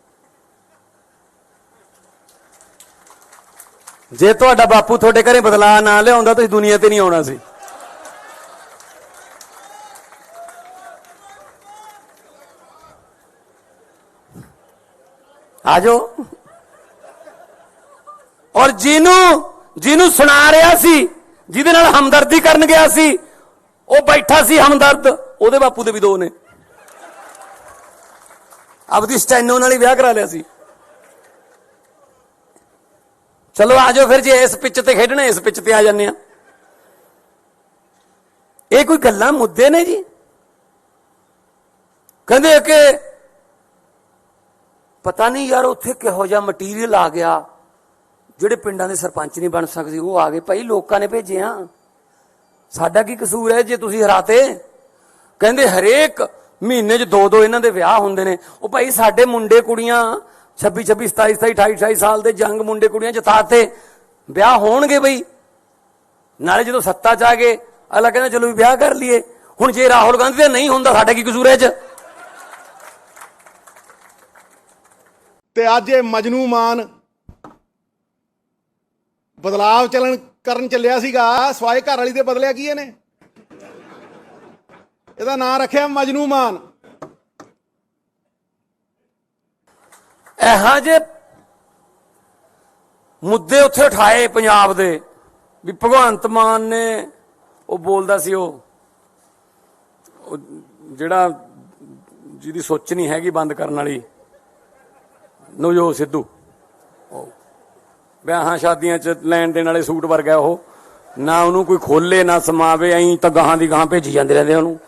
ਜੇ ਤੁਹਾਡਾ ਬਾਪੂ ਤੁਹਾਡੇ ਘਰੇ ਬਦਲਾ ਨਾ ਲਿਆਉਂਦਾ ਤੁਸੀਂ ਦੁਨੀਆ ਤੇ ਨਹੀਂ ਆਉਣਾ ਸੀ। ਆ ਜਾਓ। ਔਰ ਜਿਹਨੂੰ ਸੁਣਾ ਰਿਹਾ ਸੀ, ਜਿਹਦੇ ਨਾਲ ਹਮਦਰਦੀ ਕਰਨ ਗਿਆ ਸੀ, ਉਹ ਬੈਠਾ ਸੀ ਹਮਦਰਦ, ਉਹਦੇ ਬਾਪੂ ਦੇ ਵੀ 2 ਨੇ। ਆਪਦੀ ਸਟੈਨੋ ਨਾਲ ਹੀ ਵਿਆਹ ਕਰਾ ਲਿਆ ਸੀ। ਚਲੋ ਆ ਜਾਓ ਫਿਰ, ਜੇ ਇਸ ਪਿੱਚ ਤੇ ਖੇਡਣਾ ਇਸ ਪਿੱਚ ਤੇ ਆ ਜਾਂਦੇ ਆ। ਇਹ ਕੋਈ ਗੱਲਾਂ ਮੁੱਦੇ ਨੇ ਜੀ? ਕਹਿੰਦੇ ਕਿ ਪਤਾ ਨਹੀਂ ਯਾਰ ਉੱਥੇ ਕਿਹੋ ਜਿਹਾ ਮਟੀਰੀਅਲ ਆ ਗਿਆ, ਜਿਹੜੇ ਪਿੰਡਾਂ ਦੇ ਸਰਪੰਚ ਨਹੀਂ ਬਣ ਸਕਦੇ ਉਹ ਆ ਗਏ। ਭਾਈ ਲੋਕਾਂ ਨੇ ਭੇਜੇ ਆ, ਸਾਡਾ ਕੀ ਕਸੂਰ ਹੈ ਜੇ ਤੁਸੀਂ ਹਰਾਤੇ? ਕਹਿੰਦੇ ਹਰੇਕ ਮਹੀਨੇ 'ਚ 2-2 ਇਹਨਾਂ ਦੇ ਵਿਆਹ ਹੁੰਦੇ ਨੇ। ਉਹ ਭਾਈ ਸਾਡੇ ਮੁੰਡੇ ਕੁੜੀਆਂ 26, 27, 28, 28 ਸਾਲ ਦੇ ਜੰਗ ਮੁੰਡੇ ਕੁੜੀਆਂ ਜਿਤਾਤੇ, ਵਿਆਹ ਹੋਣਗੇ ਬਈ। ਨਾਲੇ ਜਦੋਂ ਸੱਤਾ 'ਚ ਆ ਗਏ ਅਗਲਾ ਕਹਿੰਦਾ ਚਲੋ ਵੀ ਵਿਆਹ ਕਰ ਲਈਏ। ਹੁਣ ਜੇ ਰਾਹੁਲ ਗਾਂਧੀ ਦਾ ਨਹੀਂ ਹੁੰਦਾ ਸਾਡਾ ਕੀ ਕਸੂਰ ਹੈ ਇਹ 'ਚ? ਤੇ ਅੱਜ ਇਹ ਮਜਨੂ ਮਾਨ ਬਦਲਾਵ ਕਰਨ ਚੱਲਿਆ ਸੀਗਾ ਸਵਾਏ ਘਰ ਵਾਲੀ ਦੇ ਬਦਲਿਆ ਕੀ ਇਹਨੇ? ਇਹਦਾ ਨਾਂ ਰੱਖਿਆ ਮਜਨੂ ਮਾਨ। ਇਹੋ ਜਿਹੇ ਮੁੱਦੇ ਉੱਥੇ ਉਠਾਏ ਪੰਜਾਬ ਦੇ ਵੀ ਭਗਵੰਤ ਮਾਨ ਨੇ ਉਹ ਬੋਲਦਾ ਸੀ ਉਹ ਜਿਹੜਾ ਜਿਹਦੀ ਸੋਚ ਨਹੀਂ ਹੈਗੀ ਬੰਦ ਕਰਨ ਵਾਲੀ ਨਵਜੋਤ ਸਿੱਧੂ, ਵਿਆਹਾਂ ਸ਼ਾਦੀਆਂ 'ਚ ਲੈਣ ਦੇਣ ਵਾਲੇ ਸੂਟ ਵਰਗਾ ਉਹ, ਨਾ ਉਹਨੂੰ ਕੋਈ ਖੋਲੇ ਨਾ ਸਮਾਵੇ, ਐਂ ਤਾਂ ਗਾਹਾਂ ਦੀ ਗਾਹਾਂ ਭੇਜੀ ਜਾਂਦੇ ਰਹਿੰਦੇ ਉਹਨੂੰ।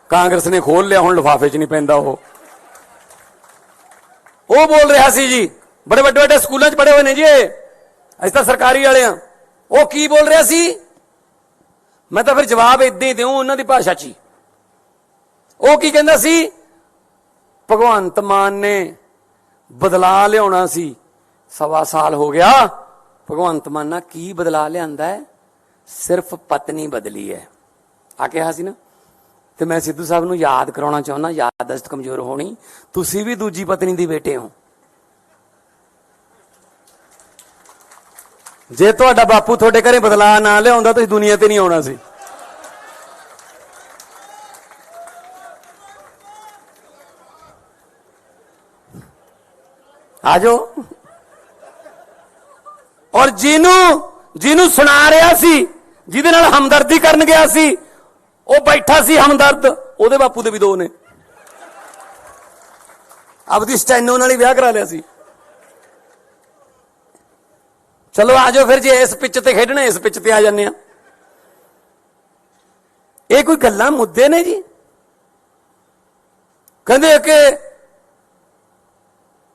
ਕਾਂਗਰਸ ਨੇ ਖੋਲ ਲਿਆ, ਹੁਣ ਲਿਫਾਫੇ 'ਚ ਨਹੀਂ ਪੈਂਦਾ ਉਹ ਬੋਲ ਰਿਹਾ ਸੀ ਜੀ, ਬੜੇ ਵੱਡੇ ਵੱਡੇ ਸਕੂਲਾਂ 'ਚ ਪੜ੍ਹੇ ਹੋਏ ਨੇ ਜੀ ਅਸੀਂ ਤਾਂ ਸਰਕਾਰੀ ਵਾਲੇ ਆ। ਉਹ ਕੀ ਬੋਲ ਰਿਹਾ ਸੀ? ਮੈਂ ਤਾਂ ਫਿਰ ਜਵਾਬ ਇਦਾਂ ਹੀ ਦਿਉ ਉਹਨਾਂ ਦੀ ਭਾਸ਼ਾ 'ਚ ਹੀ। ਉਹ ਕੀ ਕਹਿੰਦਾ ਸੀ? ਭਗਵੰਤ ਮਾਨ ਨੇ ਬਦਲਾ ਲਿਆਉਣਾ ਸੀ, 1.25 ਸਾਲ ਹੋ ਗਿਆ। ਭਗਵੰਤ ਮਾਨ ਨਾਲ ਕੀ ਬਦਲਾ ਲਿਆਂਦਾ ਹੈ? ਸਿਰਫ ਪਤਨੀ ਬਦਲੀ ਹੈ ਆ ਕਿਹਾ ਸੀ ਨਾ। ਤੇ ਮੈਂ ਸਿੱਧੂ ਸਾਹਿਬ ਨੂੰ ਯਾਦ ਕਰਾਉਣਾ ਚਾਹੁੰਦਾ, ਯਾਦਦਾਸ਼ਤ ਕਮਜ਼ੋਰ ਹੋਣੀ, ਤੁਸੀਂ ਵੀ ਦੂਜੀ ਪਤਨੀ ਦੀ ਬੇਟੇ ਹੋ। ਜੇ ਤੁਹਾਡਾ ਬਾਪੂ ਤੁਹਾਡੇ ਘਰੇ ਬਦਲਾ ਨਾ ਲਿਆਉਂਦਾ ਤੁਸੀਂ ਦੁਨੀਆ ਤੇ ਨਹੀਂ ਆਉਣਾ ਸੀ। ਆਜੋ। ਔਰ ਜਿਹਨੂੰ ਸੁਣਾ ਰਿਹਾ ਸੀ, ਜਿਹਦੇ ਨਾਲ ਹਮਦਰਦੀ ਕਰਨ ਗਿਆ ਸੀ, ਉਹ ਬੈਠਾ ਸੀ ਹਮਦਰਦ, ਉਹਦੇ ਬਾਪੂ ਦੇ ਵੀ 2 ਨੇ। ਆਪਦੀ ਸਟੈਨੋ ਨਾਲ ਹੀ ਵਿਆਹ ਕਰਾ ਲਿਆ ਸੀ। ਚਲੋ ਆਜੋ ਫਿਰ, ਜੇ ਇਸ ਪਿੱਚ ਤੇ ਖੇਡਣਾ ਇਸ ਪਿੱਚ ਤੇ ਆ ਜਾਂਦੇ ਆ। ਇਹ ਕੋਈ ਗੱਲਾਂ ਮੁੱਦੇ ਨੇ ਜੀ? ਕਹਿੰਦੇ ਕਿ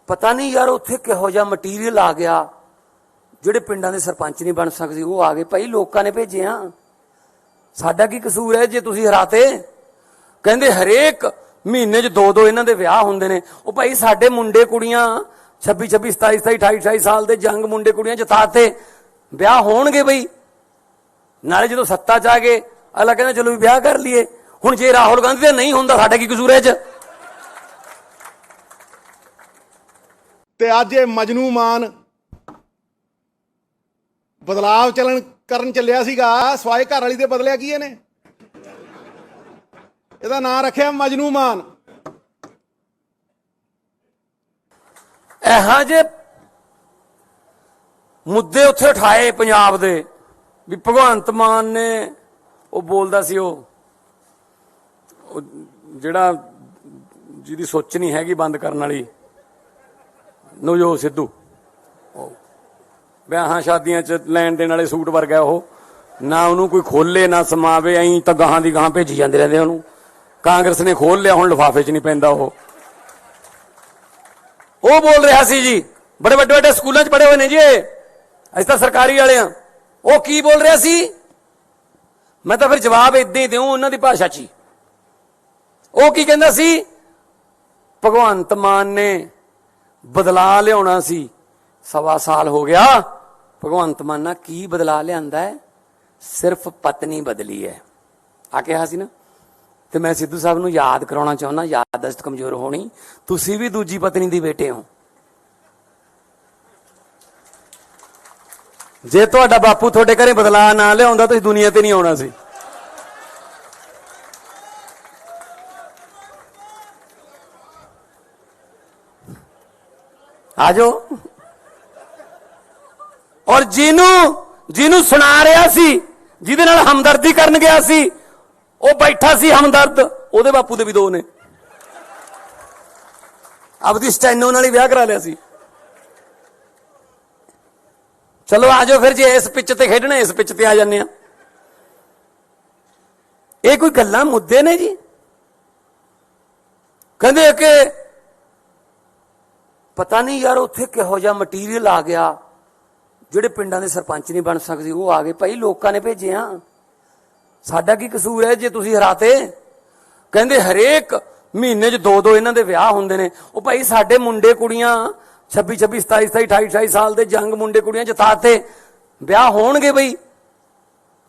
ਪਤਾ ਨਹੀਂ ਯਾਰ ਉੱਥੇ ਕਿਹੋ ਜਿਹਾ ਮਟੀਰੀਅਲ ਆ ਗਿਆ, ਜਿਹੜੇ ਪਿੰਡਾਂ ਦੇ ਸਰਪੰਚ ਨਹੀਂ ਬਣ ਸਕਦੇ ਉਹ ਆ ਗਏ। ਭਾਈ ਲੋਕਾਂ ਨੇ ਭੇਜੇ ਆ, ਸਾਡਾ ਕੀ ਕਸੂਰ ਹੈ ਜੇ ਤੁਸੀਂ ਹਰਾਤੇ? ਕਹਿੰਦੇ ਹਰੇਕ ਮਹੀਨੇ 'ਚ 2 ਇਹਨਾਂ ਦੇ ਵਿਆਹ ਹੁੰਦੇ ਨੇ। ਉਹ ਭਾਈ ਸਾਡੇ ਮੁੰਡੇ ਕੁੜੀਆਂ 26 27 27 28 28 ਸਾਲ ਦੇ ਜੰਗ ਮੁੰਡੇ ਕੁੜੀਆਂ ਜਿਤਾਤੇ, ਵਿਆਹ ਹੋਣਗੇ ਬਈ। ਨਾਲੇ ਜਦੋਂ ਸੱਤਾ 'ਚ ਆ ਗਏ ਅਗਲਾ ਕਹਿੰਦਾ ਚਲੋ ਵੀ ਵਿਆਹ ਕਰ ਲਈਏ। ਹੁਣ ਜੇ ਰਾਹੁਲ ਗਾਂਧੀ ਦਾ ਨਹੀਂ ਹੁੰਦਾ ਸਾਡਾ ਕੀ ਕਸੂਰ ਹੈ 'ਚ? ਤੇ ਅੱਜ ਇਹ ਮਜਨੂ ਮਾਨ ਬਦਲਾਵ ਕਰਨ ਚੱਲਿਆ ਸੀਗਾ ਸਵਾਏ ਘਰ ਵਾਲੀ ਦੇ ਬਦਲਿਆ ਕੀ ਇਹਨੇ? ਇਹਦਾ ਨਾਂ ਰੱਖਿਆ ਮਜਨੂ ਮਾਨ। ਇਹੋ ਜਿਹੇ ਮੁੱਦੇ ਉੱਥੇ ਉਠਾਏ ਪੰਜਾਬ ਦੇ ਵੀ ਭਗਵੰਤ ਮਾਨ ਨੇ ਉਹ ਬੋਲਦਾ ਸੀ ਉਹ ਜਿਹੜਾ ਜਿਹਦੀ ਸੋਚ ਨਹੀਂ ਹੈਗੀ ਬੰਦ ਕਰਨ ਵਾਲੀ ਨਵਜੋਤ ਸਿੱਧੂ, ਵਿਆਹਾਂ ਸ਼ਾਦੀਆਂ 'ਚ ਲੈਣ ਦੇਣ ਵਾਲੇ ਸੂਟ ਵਰਗਾ ਉਹ, ਨਾ ਉਹਨੂੰ ਕੋਈ ਖੋਲੇ ਨਾ ਸਮਾਵੇ, ਐਂ ਤਾਂ ਗਾਹਾਂ ਦੀ ਗਾਹਾਂ ਭੇਜੀ ਜਾਂਦੇ ਰਹਿੰਦੇ ਉਹਨੂੰ। ਕਾਂਗਰਸ ਨੇ ਖੋਲ ਲਿਆ, ਹੁਣ ਲਿਫਾਫੇ 'ਚ ਨਹੀਂ ਪੈਂਦਾ ਉਹ ਬੋਲ ਰਿਹਾ ਸੀ ਜੀ, ਬੜੇ ਵੱਡੇ ਵੱਡੇ ਸਕੂਲਾਂ 'ਚ ਪੜ੍ਹੇ ਹੋਏ ਨੇ ਜੀ ਅਸੀਂ ਤਾਂ ਸਰਕਾਰੀ ਵਾਲੇ ਆ। ਉਹ ਕੀ ਬੋਲ ਰਿਹਾ ਸੀ? ਮੈਂ ਤਾਂ ਫਿਰ ਜਵਾਬ ਇਦਾਂ ਹੀ ਦਿਉ ਉਹਨਾਂ ਦੀ ਭਾਸ਼ਾ 'ਚ ਹੀ। ਉਹ ਕੀ ਕਹਿੰਦਾ ਸੀ? ਭਗਵੰਤ ਮਾਨ ਨੇ ਬਦਲਾ ਲਿਆਉਣਾ ਸੀ, 1.25 ਸਾਲ ਹੋ ਗਿਆ। ਭਗਵੰਤ ਮਾਨ ਨਾਲ ਕੀ ਬਦਲਾ ਲਿਆਂਦਾ ਹੈ? ਸਿਰਫ ਪਤਨੀ ਬਦਲੀ ਹੈ ਆ ਕਿਹਾ ਸੀ ਨਾ। ਤੇ ਮੈਂ ਸਿੱਧੂ ਸਾਹਿਬ ਨੂੰ ਯਾਦ ਕਰਾਉਣਾ ਚਾਹੁੰਦਾ, ਯਾਦਦਾਸ਼ਤ ਕਮਜ਼ੋਰ ਹੋਣੀ, ਤੁਸੀਂ ਵੀ ਦੂਜੀ ਪਤਨੀ ਦੀ ਬੇਟੇ ਹੋ। ਜੇ ਤੁਹਾਡਾ ਬਾਪੂ ਤੁਹਾਡੇ ਘਰੇ ਬਦਲਾ ਨਾ ਲਿਆਉਂਦਾ ਤੁਸੀਂ ਦੁਨੀਆ ਤੇ ਨਹੀਂ ਆਉਣਾ ਸੀ। ਆਜੋ। ਔਰ ਜਿਹਨੂੰ ਸੁਣਾ ਰਿਹਾ ਸੀ, ਜਿਹਦੇ ਨਾਲ ਹਮਦਰਦੀ ਕਰਨ ਗਿਆ ਸੀ, ਉਹ ਬੈਠਾ ਸੀ ਹਮਦਰਦ, ਉਹਦੇ ਬਾਪੂ ਦੇ ਵੀ 2 ਨੇ। ਆਪਦੀ ਸਟੈਨੋ ਨਾਲ ਹੀ ਵਿਆਹ ਕਰਾ ਲਿਆ ਸੀ। ਚਲੋ ਆਜੋ ਫਿਰ, ਜੇ ਇਸ ਪਿੱਚ ਤੇ ਖੇਡਣਾ ਇਸ ਪਿੱਚ ਤੇ ਆ ਜਾਂਦੇ ਆ। ਇਹ ਕੋਈ ਗੱਲਾਂ ਮੁੱਦੇ ਨੇ ਜੀ? ਕਹਿੰਦੇ ਕਿ ਪਤਾ ਨਹੀਂ ਯਾਰ ਉੱਥੇ ਕਿਹੋ ਜਿਹਾ ਮਟੀਰੀਅਲ ਆ ਗਿਆ, ਜਿਹੜੇ ਪਿੰਡਾਂ ਦੇ ਸਰਪੰਚ ਨਹੀਂ ਬਣ ਸਕਦੇ ਉਹ ਆ ਗਏ। ਭਾਈ ਲੋਕਾਂ ਨੇ ਭੇਜੇ ਆ, ਸਾਡਾ ਕੀ ਕਸੂਰ ਹੈ ਜੇ ਤੁਸੀਂ ਹਰਾਤੇ? ਕਹਿੰਦੇ ਹਰੇਕ ਮਹੀਨੇ 'ਚ 2 ਇਹਨਾਂ ਦੇ ਵਿਆਹ ਹੁੰਦੇ ਨੇ। ਉਹ ਭਾਈ ਸਾਡੇ ਮੁੰਡੇ ਕੁੜੀਆਂ 26 26 27 27 28 28 ਸਾਲ ਦੇ ਜੰਗ ਮੁੰਡੇ ਕੁੜੀਆਂ ਜਿਤਾਤੇ, ਵਿਆਹ ਹੋਣਗੇ ਬਈ।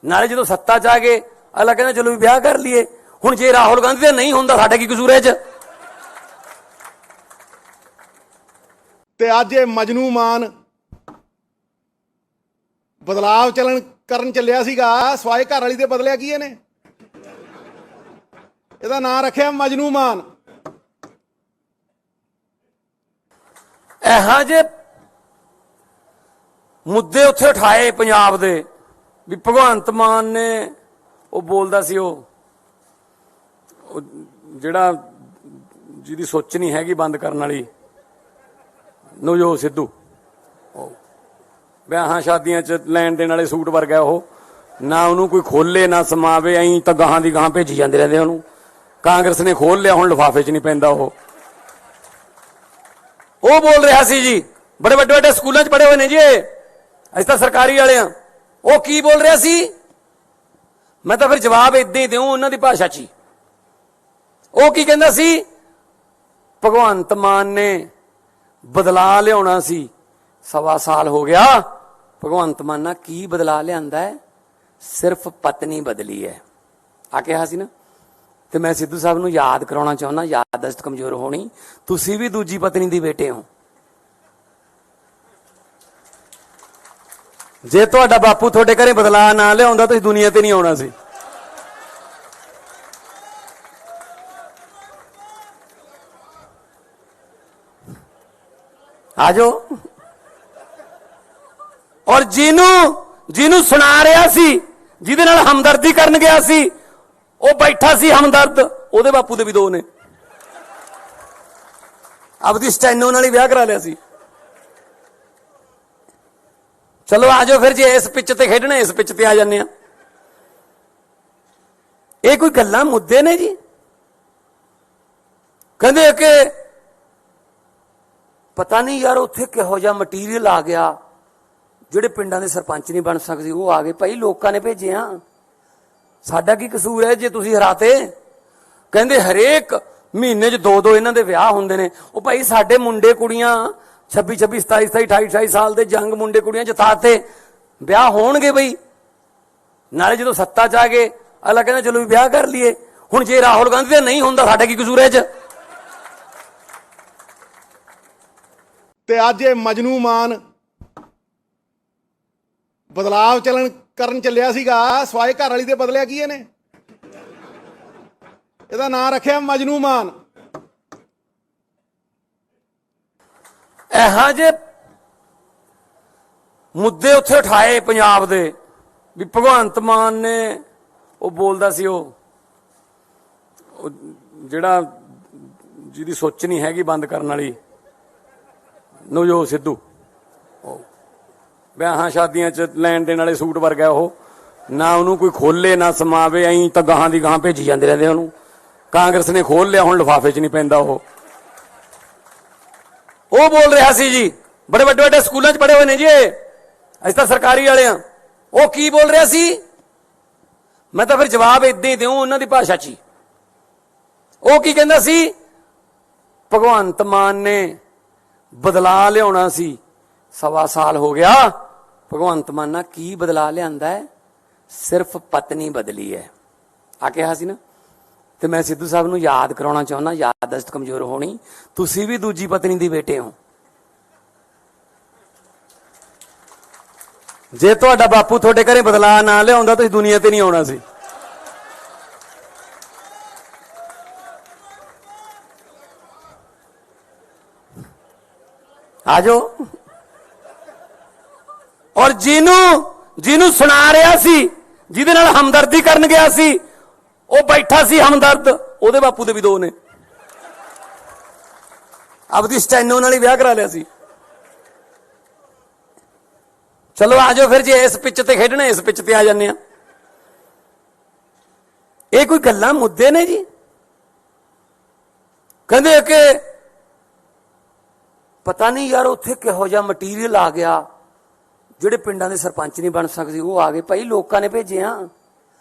ਨਾਲੇ ਜਦੋਂ ਸੱਤਾ 'ਚ ਆ ਗਏ ਅਗਲਾ ਕਹਿੰਦਾ ਚਲੋ ਵੀ ਵਿਆਹ ਕਰ ਲਈਏ। ਹੁਣ ਜੇ ਰਾਹੁਲ ਗਾਂਧੀ ਦਾ ਨਹੀਂ ਹੁੰਦਾ ਸਾਡਾ ਕੀ ਕਸੂਰ ਹੈ 'ਚ? ਤੇ ਅੱਜ ਇਹ ਮਜਨੂ ਮਾਨ ਬਦਲਾਵ ਕਰਨ ਚੱਲਿਆ ਸੀਗਾ ਸਵਾਏ ਘਰ ਵਾਲੀ ਦੇ ਬਦਲਿਆ ਕੀ ਇਹਨੇ? ਇਹਦਾ ਨਾਂ ਰੱਖਿਆ ਮਜਨੂ ਮਾਨ। ਇਹੋ ਜਿਹੇ ਮੁੱਦੇ ਉੱਥੇ ਉਠਾਏ ਪੰਜਾਬ ਦੇ ਵੀ ਭਗਵੰਤ ਮਾਨ ਨੇ ਉਹ ਬੋਲਦਾ ਸੀ ਉਹ ਜਿਹੜਾ ਜਿਹਦੀ ਸੋਚ ਨਹੀਂ ਹੈਗੀ ਬੰਦ ਕਰਨ ਵਾਲੀ ਨਵਜੋਤ ਸਿੱਧੂ, ਵਿਆਹਾਂ ਸ਼ਾਦੀਆਂ 'ਚ ਲੈਣ ਦੇਣ ਵਾਲੇ ਸੂਟ ਵਰਗਾ ਉਹ, ਨਾ ਉਹਨੂੰ ਕੋਈ ਖੋਲੇ ਨਾ ਸਮਾਵੇ, ਐਂ ਤਾਂ ਗਾਹਾਂ ਦੀ ਗਾਹਾਂ ਭੇਜੀ ਜਾਂਦੇ ਰਹਿੰਦੇ ਉਹਨੂੰ। ਕਾਂਗਰਸ ਨੇ ਖੋਲ ਲਿਆ, ਹੁਣ ਲਿਫਾਫੇ 'ਚ ਨਹੀਂ ਪੈਂਦਾ ਉਹ ਬੋਲ ਰਿਹਾ ਸੀ ਜੀ, ਬੜੇ ਵੱਡੇ ਵੱਡੇ ਸਕੂਲਾਂ 'ਚ ਪੜ੍ਹੇ ਹੋਏ ਨੇ ਜੀ ਅਸੀਂ ਤਾਂ ਸਰਕਾਰੀ ਵਾਲੇ ਆ। ਉਹ ਕੀ ਬੋਲ ਰਿਹਾ ਸੀ? ਮੈਂ ਤਾਂ ਫਿਰ ਜਵਾਬ ਇਦਾਂ ਹੀ ਦਿਉ ਉਹਨਾਂ ਦੀ ਭਾਸ਼ਾ 'ਚ ਹੀ। ਉਹ ਕੀ ਕਹਿੰਦਾ ਸੀ? ਭਗਵੰਤ ਮਾਨ ਨੇ ਬਦਲਾ ਲਿਆਉਣਾ ਸੀ, 1.25 ਸਾਲ ਹੋ ਗਿਆ। ਭਗਵੰਤ ਮਾਨ ਨਾਲ ਕੀ ਬਦਲਾ ਲਿਆਂਦਾ ਹੈ? ਸਿਰਫ ਪਤਨੀ ਬਦਲੀ ਹੈ ਆ ਕਿਹਾ ਸੀ ਨਾ। ਤੇ ਮੈਂ ਸਿੱਧੂ ਸਾਹਿਬ ਨੂੰ ਯਾਦ ਕਰਾਉਣਾ ਚਾਹੁੰਦਾ, ਯਾਦਦਾਸ਼ਤ ਕਮਜ਼ੋਰ ਹੋਣੀ, ਤੁਸੀਂ ਵੀ ਦੂਜੀ ਪਤਨੀ ਦੀ ਬੇਟੇ ਹੋ। ਜੇ ਤੁਹਾਡਾ ਬਾਪੂ ਤੁਹਾਡੇ ਘਰੇ ਬਦਲਾ ਨਾ ਲਿਆਉਂਦਾ ਤੁਸੀਂ ਦੁਨੀਆ ਤੇ ਨਹੀਂ ਆਉਣਾ ਸੀ। ਆਜੋ। ਔਰ ਜਿਹਨੂੰ ਸੁਣਾ ਰਿਹਾ ਸੀ, ਜਿਹਦੇ ਨਾਲ ਹਮਦਰਦੀ ਕਰਨ ਗਿਆ ਸੀ, ਉਹ ਬੈਠਾ ਸੀ ਹਮਦਰਦ, ਉਹਦੇ ਬਾਪੂ ਦੇ ਵੀ 2 ਨੇ। ਆਪਦੀ ਸਟੈਨੋ ਨਾਲ ਹੀ ਵਿਆਹ ਕਰਾ ਲਿਆ ਸੀ। ਚਲੋ ਆਜੋ ਫਿਰ, ਜੇ ਇਸ ਪਿੱਚ ਤੇ ਖੇਡਣਾ ਇਸ ਪਿੱਚ ਤੇ ਆ ਜਾਂਦੇ ਆ। ਇਹ ਕੋਈ ਗੱਲਾਂ ਮੁੱਦੇ ਨੇ ਜੀ? ਕਹਿੰਦੇ ਕਿ ਪਤਾ ਨਹੀਂ ਯਾਰ ਉੱਥੇ ਕਿਹੋ ਜਿਹਾ ਮਟੀਰੀਅਲ ਆ ਗਿਆ, ਜਿਹੜੇ ਪਿੰਡਾਂ ਦੇ ਸਰਪੰਚ ਨਹੀਂ ਬਣ ਸਕਦੇ ਉਹ ਆ ਗਏ। ਭਾਈ ਲੋਕਾਂ ਨੇ ਭੇਜਿਆ, ਸਾਡਾ ਕੀ ਕਸੂਰ ਹੈ ਜੇ ਤੁਸੀਂ ਹਰਾਤੇ? ਕਹਿੰਦੇ ਹਰੇਕ ਮਹੀਨੇ 'ਚ 2 ਇਹਨਾਂ ਦੇ ਵਿਆਹ ਹੁੰਦੇ ਨੇ। ਉਹ ਭਾਈ ਸਾਡੇ ਮੁੰਡੇ ਕੁੜੀਆਂ 26 27 27 28 28 ਸਾਲ ਦੇ ਜੰਗ ਮੁੰਡੇ ਕੁੜੀਆਂ ਜਿਤਾਤੇ, ਵਿਆਹ ਹੋਣਗੇ ਬਈ। ਨਾਲੇ ਜਦੋਂ ਸੱਤਾ 'ਚ ਆ ਗਏ ਅਗਲਾ ਕਹਿੰਦਾ ਚਲੋ ਵੀ ਵਿਆਹ ਕਰ ਲਈਏ। ਹੁਣ ਜੇ ਰਾਹੁਲ ਗਾਂਧੀ ਦਾ ਨਹੀਂ ਹੁੰਦਾ ਸਾਡਾ ਕੀ ਕਸੂਰ ਹੈ 'ਚ? ਤੇ ਅੱਜ ਇਹ ਮਜਨੂ ਮਾਨ ਬਦਲਾਵ ਕਰਨ ਚੱਲਿਆ ਸੀਗਾ ਸਵਾਏ ਘਰ ਵਾਲੀ ਦੇ ਬਦਲਿਆ ਕੀ ਇਹਨੇ? ਇਹਦਾ ਨਾਂ ਰੱਖਿਆ ਮਜਨੂ ਮਾਨ। ਇਹੋ ਜਿਹੇ ਮੁੱਦੇ ਉੱਥੇ ਉਠਾਏ ਪੰਜਾਬ ਦੇ ਵੀ ਭਗਵੰਤ ਮਾਨ ਨੇ ਉਹ ਬੋਲਦਾ ਸੀ ਉਹ ਜਿਹੜਾ ਜਿਹਦੀ ਸੋਚ ਨਹੀਂ ਹੈਗੀ ਬੰਦ ਕਰਨ ਵਾਲੀ ਨਵਜੋਤ ਸਿੱਧੂ, ਵਿਆਹਾਂ ਸ਼ਾਦੀਆਂ 'ਚ ਲੈਣ ਦੇਣ ਵਾਲੇ ਸੂਟ ਵਰਗਾ ਉਹ, ਨਾ ਉਹਨੂੰ ਕੋਈ ਖੋਲੇ ਨਾ ਸਮਾਵੇ, ਐਂ ਤਾਂ ਗਾਹਾਂ ਦੀ ਗਾਹਾਂ ਭੇਜੀ ਜਾਂਦੇ ਰਹਿੰਦੇ ਉਹਨੂੰ। ਕਾਂਗਰਸ ਨੇ ਖੋਲ ਲਿਆ, ਹੁਣ ਲਿਫਾਫੇ 'ਚ ਨਹੀਂ ਪੈਂਦਾ ਉਹ ਬੋਲ ਰਿਹਾ ਸੀ ਜੀ, ਬੜੇ ਵੱਡੇ ਵੱਡੇ ਸਕੂਲਾਂ 'ਚ ਪੜ੍ਹੇ ਹੋਏ ਨੇ ਜੀ ਅਸੀਂ ਤਾਂ ਸਰਕਾਰੀ ਵਾਲੇ ਆ। ਉਹ ਕੀ ਬੋਲ ਰਿਹਾ ਸੀ? ਮੈਂ ਤਾਂ ਫਿਰ ਜਵਾਬ ਇਦਾਂ ਹੀ ਦਿਉ ਉਹਨਾਂ ਦੀ ਭਾਸ਼ਾ 'ਚ ਹੀ। ਉਹ ਕੀ ਕਹਿੰਦਾ ਸੀ? ਭਗਵੰਤ ਮਾਨ ਨੇ ਬਦਲਾ ਲਿਆਉਣਾ ਸੀ, 1.25 ਸਾਲ ਹੋ ਗਿਆ। ਭਗਵੰਤ ਮਾਨ ਨਾਲ ਕੀ ਬਦਲਾ ਲਿਆਂਦਾ ਹੈ? ਸਿਰਫ ਪਤਨੀ ਬਦਲੀ ਹੈ ਆ ਕਿਹਾ ਸੀ ਨਾ। ਤੇ ਮੈਂ ਸਿੱਧੂ ਸਾਹਿਬ ਨੂੰ ਯਾਦ ਕਰਾਉਣਾ ਚਾਹੁੰਦਾ, ਯਾਦਦਾਸ਼ਤ ਕਮਜ਼ੋਰ ਹੋਣੀ, ਤੁਸੀਂ ਵੀ ਦੂਜੀ ਪਤਨੀ ਦੀ ਬੇਟੇ ਹੋ। ਜੇ ਤੁਹਾਡਾ ਬਾਪੂ ਤੁਹਾਡੇ ਘਰੇ ਬਦਲਾ ਨਾ ਲਿਆਉਂਦਾ ਤੁਸੀਂ ਦੁਨੀਆ ਤੇ ਨਹੀਂ ਆਉਣਾ ਸੀ। ਆਜੋ। ਔਰ ਜਿਹਨੂੰ ਸੁਣਾ ਰਿਹਾ ਸੀ, ਜਿਹਦੇ ਨਾਲ ਹਮਦਰਦੀ ਕਰਨ ਗਿਆ ਸੀ, ਉਹ ਬੈਠਾ ਸੀ ਹਮਦਰਦ, ਉਹਦੇ ਬਾਪੂ ਦੇ ਵੀ 2 ਨੇ। ਆਪਦੀ ਸਟੈਨੋ ਨਾਲ ਹੀ ਵਿਆਹ ਕਰਾ ਲਿਆ ਸੀ। ਚਲੋ ਆਜੋ ਫਿਰ, ਜੇ ਇਸ ਪਿੱਚ ਤੇ ਖੇਡਣਾ ਇਸ ਪਿੱਚ ਤੇ ਆ ਜਾਂਦੇ ਆ। ਇਹ ਕੋਈ ਗੱਲਾਂ ਮੁੱਦੇ ਨੇ ਜੀ? ਕਹਿੰਦੇ ਕਿ ਪਤਾ ਨਹੀਂ ਯਾਰ ਉੱਥੇ ਕਿਹੋ ਜਿਹਾ ਮਟੀਰੀਅਲ ਆ ਗਿਆ, ਜਿਹੜੇ ਪਿੰਡਾਂ ਦੇ ਸਰਪੰਚ ਨਹੀਂ ਬਣ ਸਕਦੇ ਉਹ ਆ ਗਏ। ਭਾਈ ਲੋਕਾਂ ਨੇ ਭੇਜਿਆ,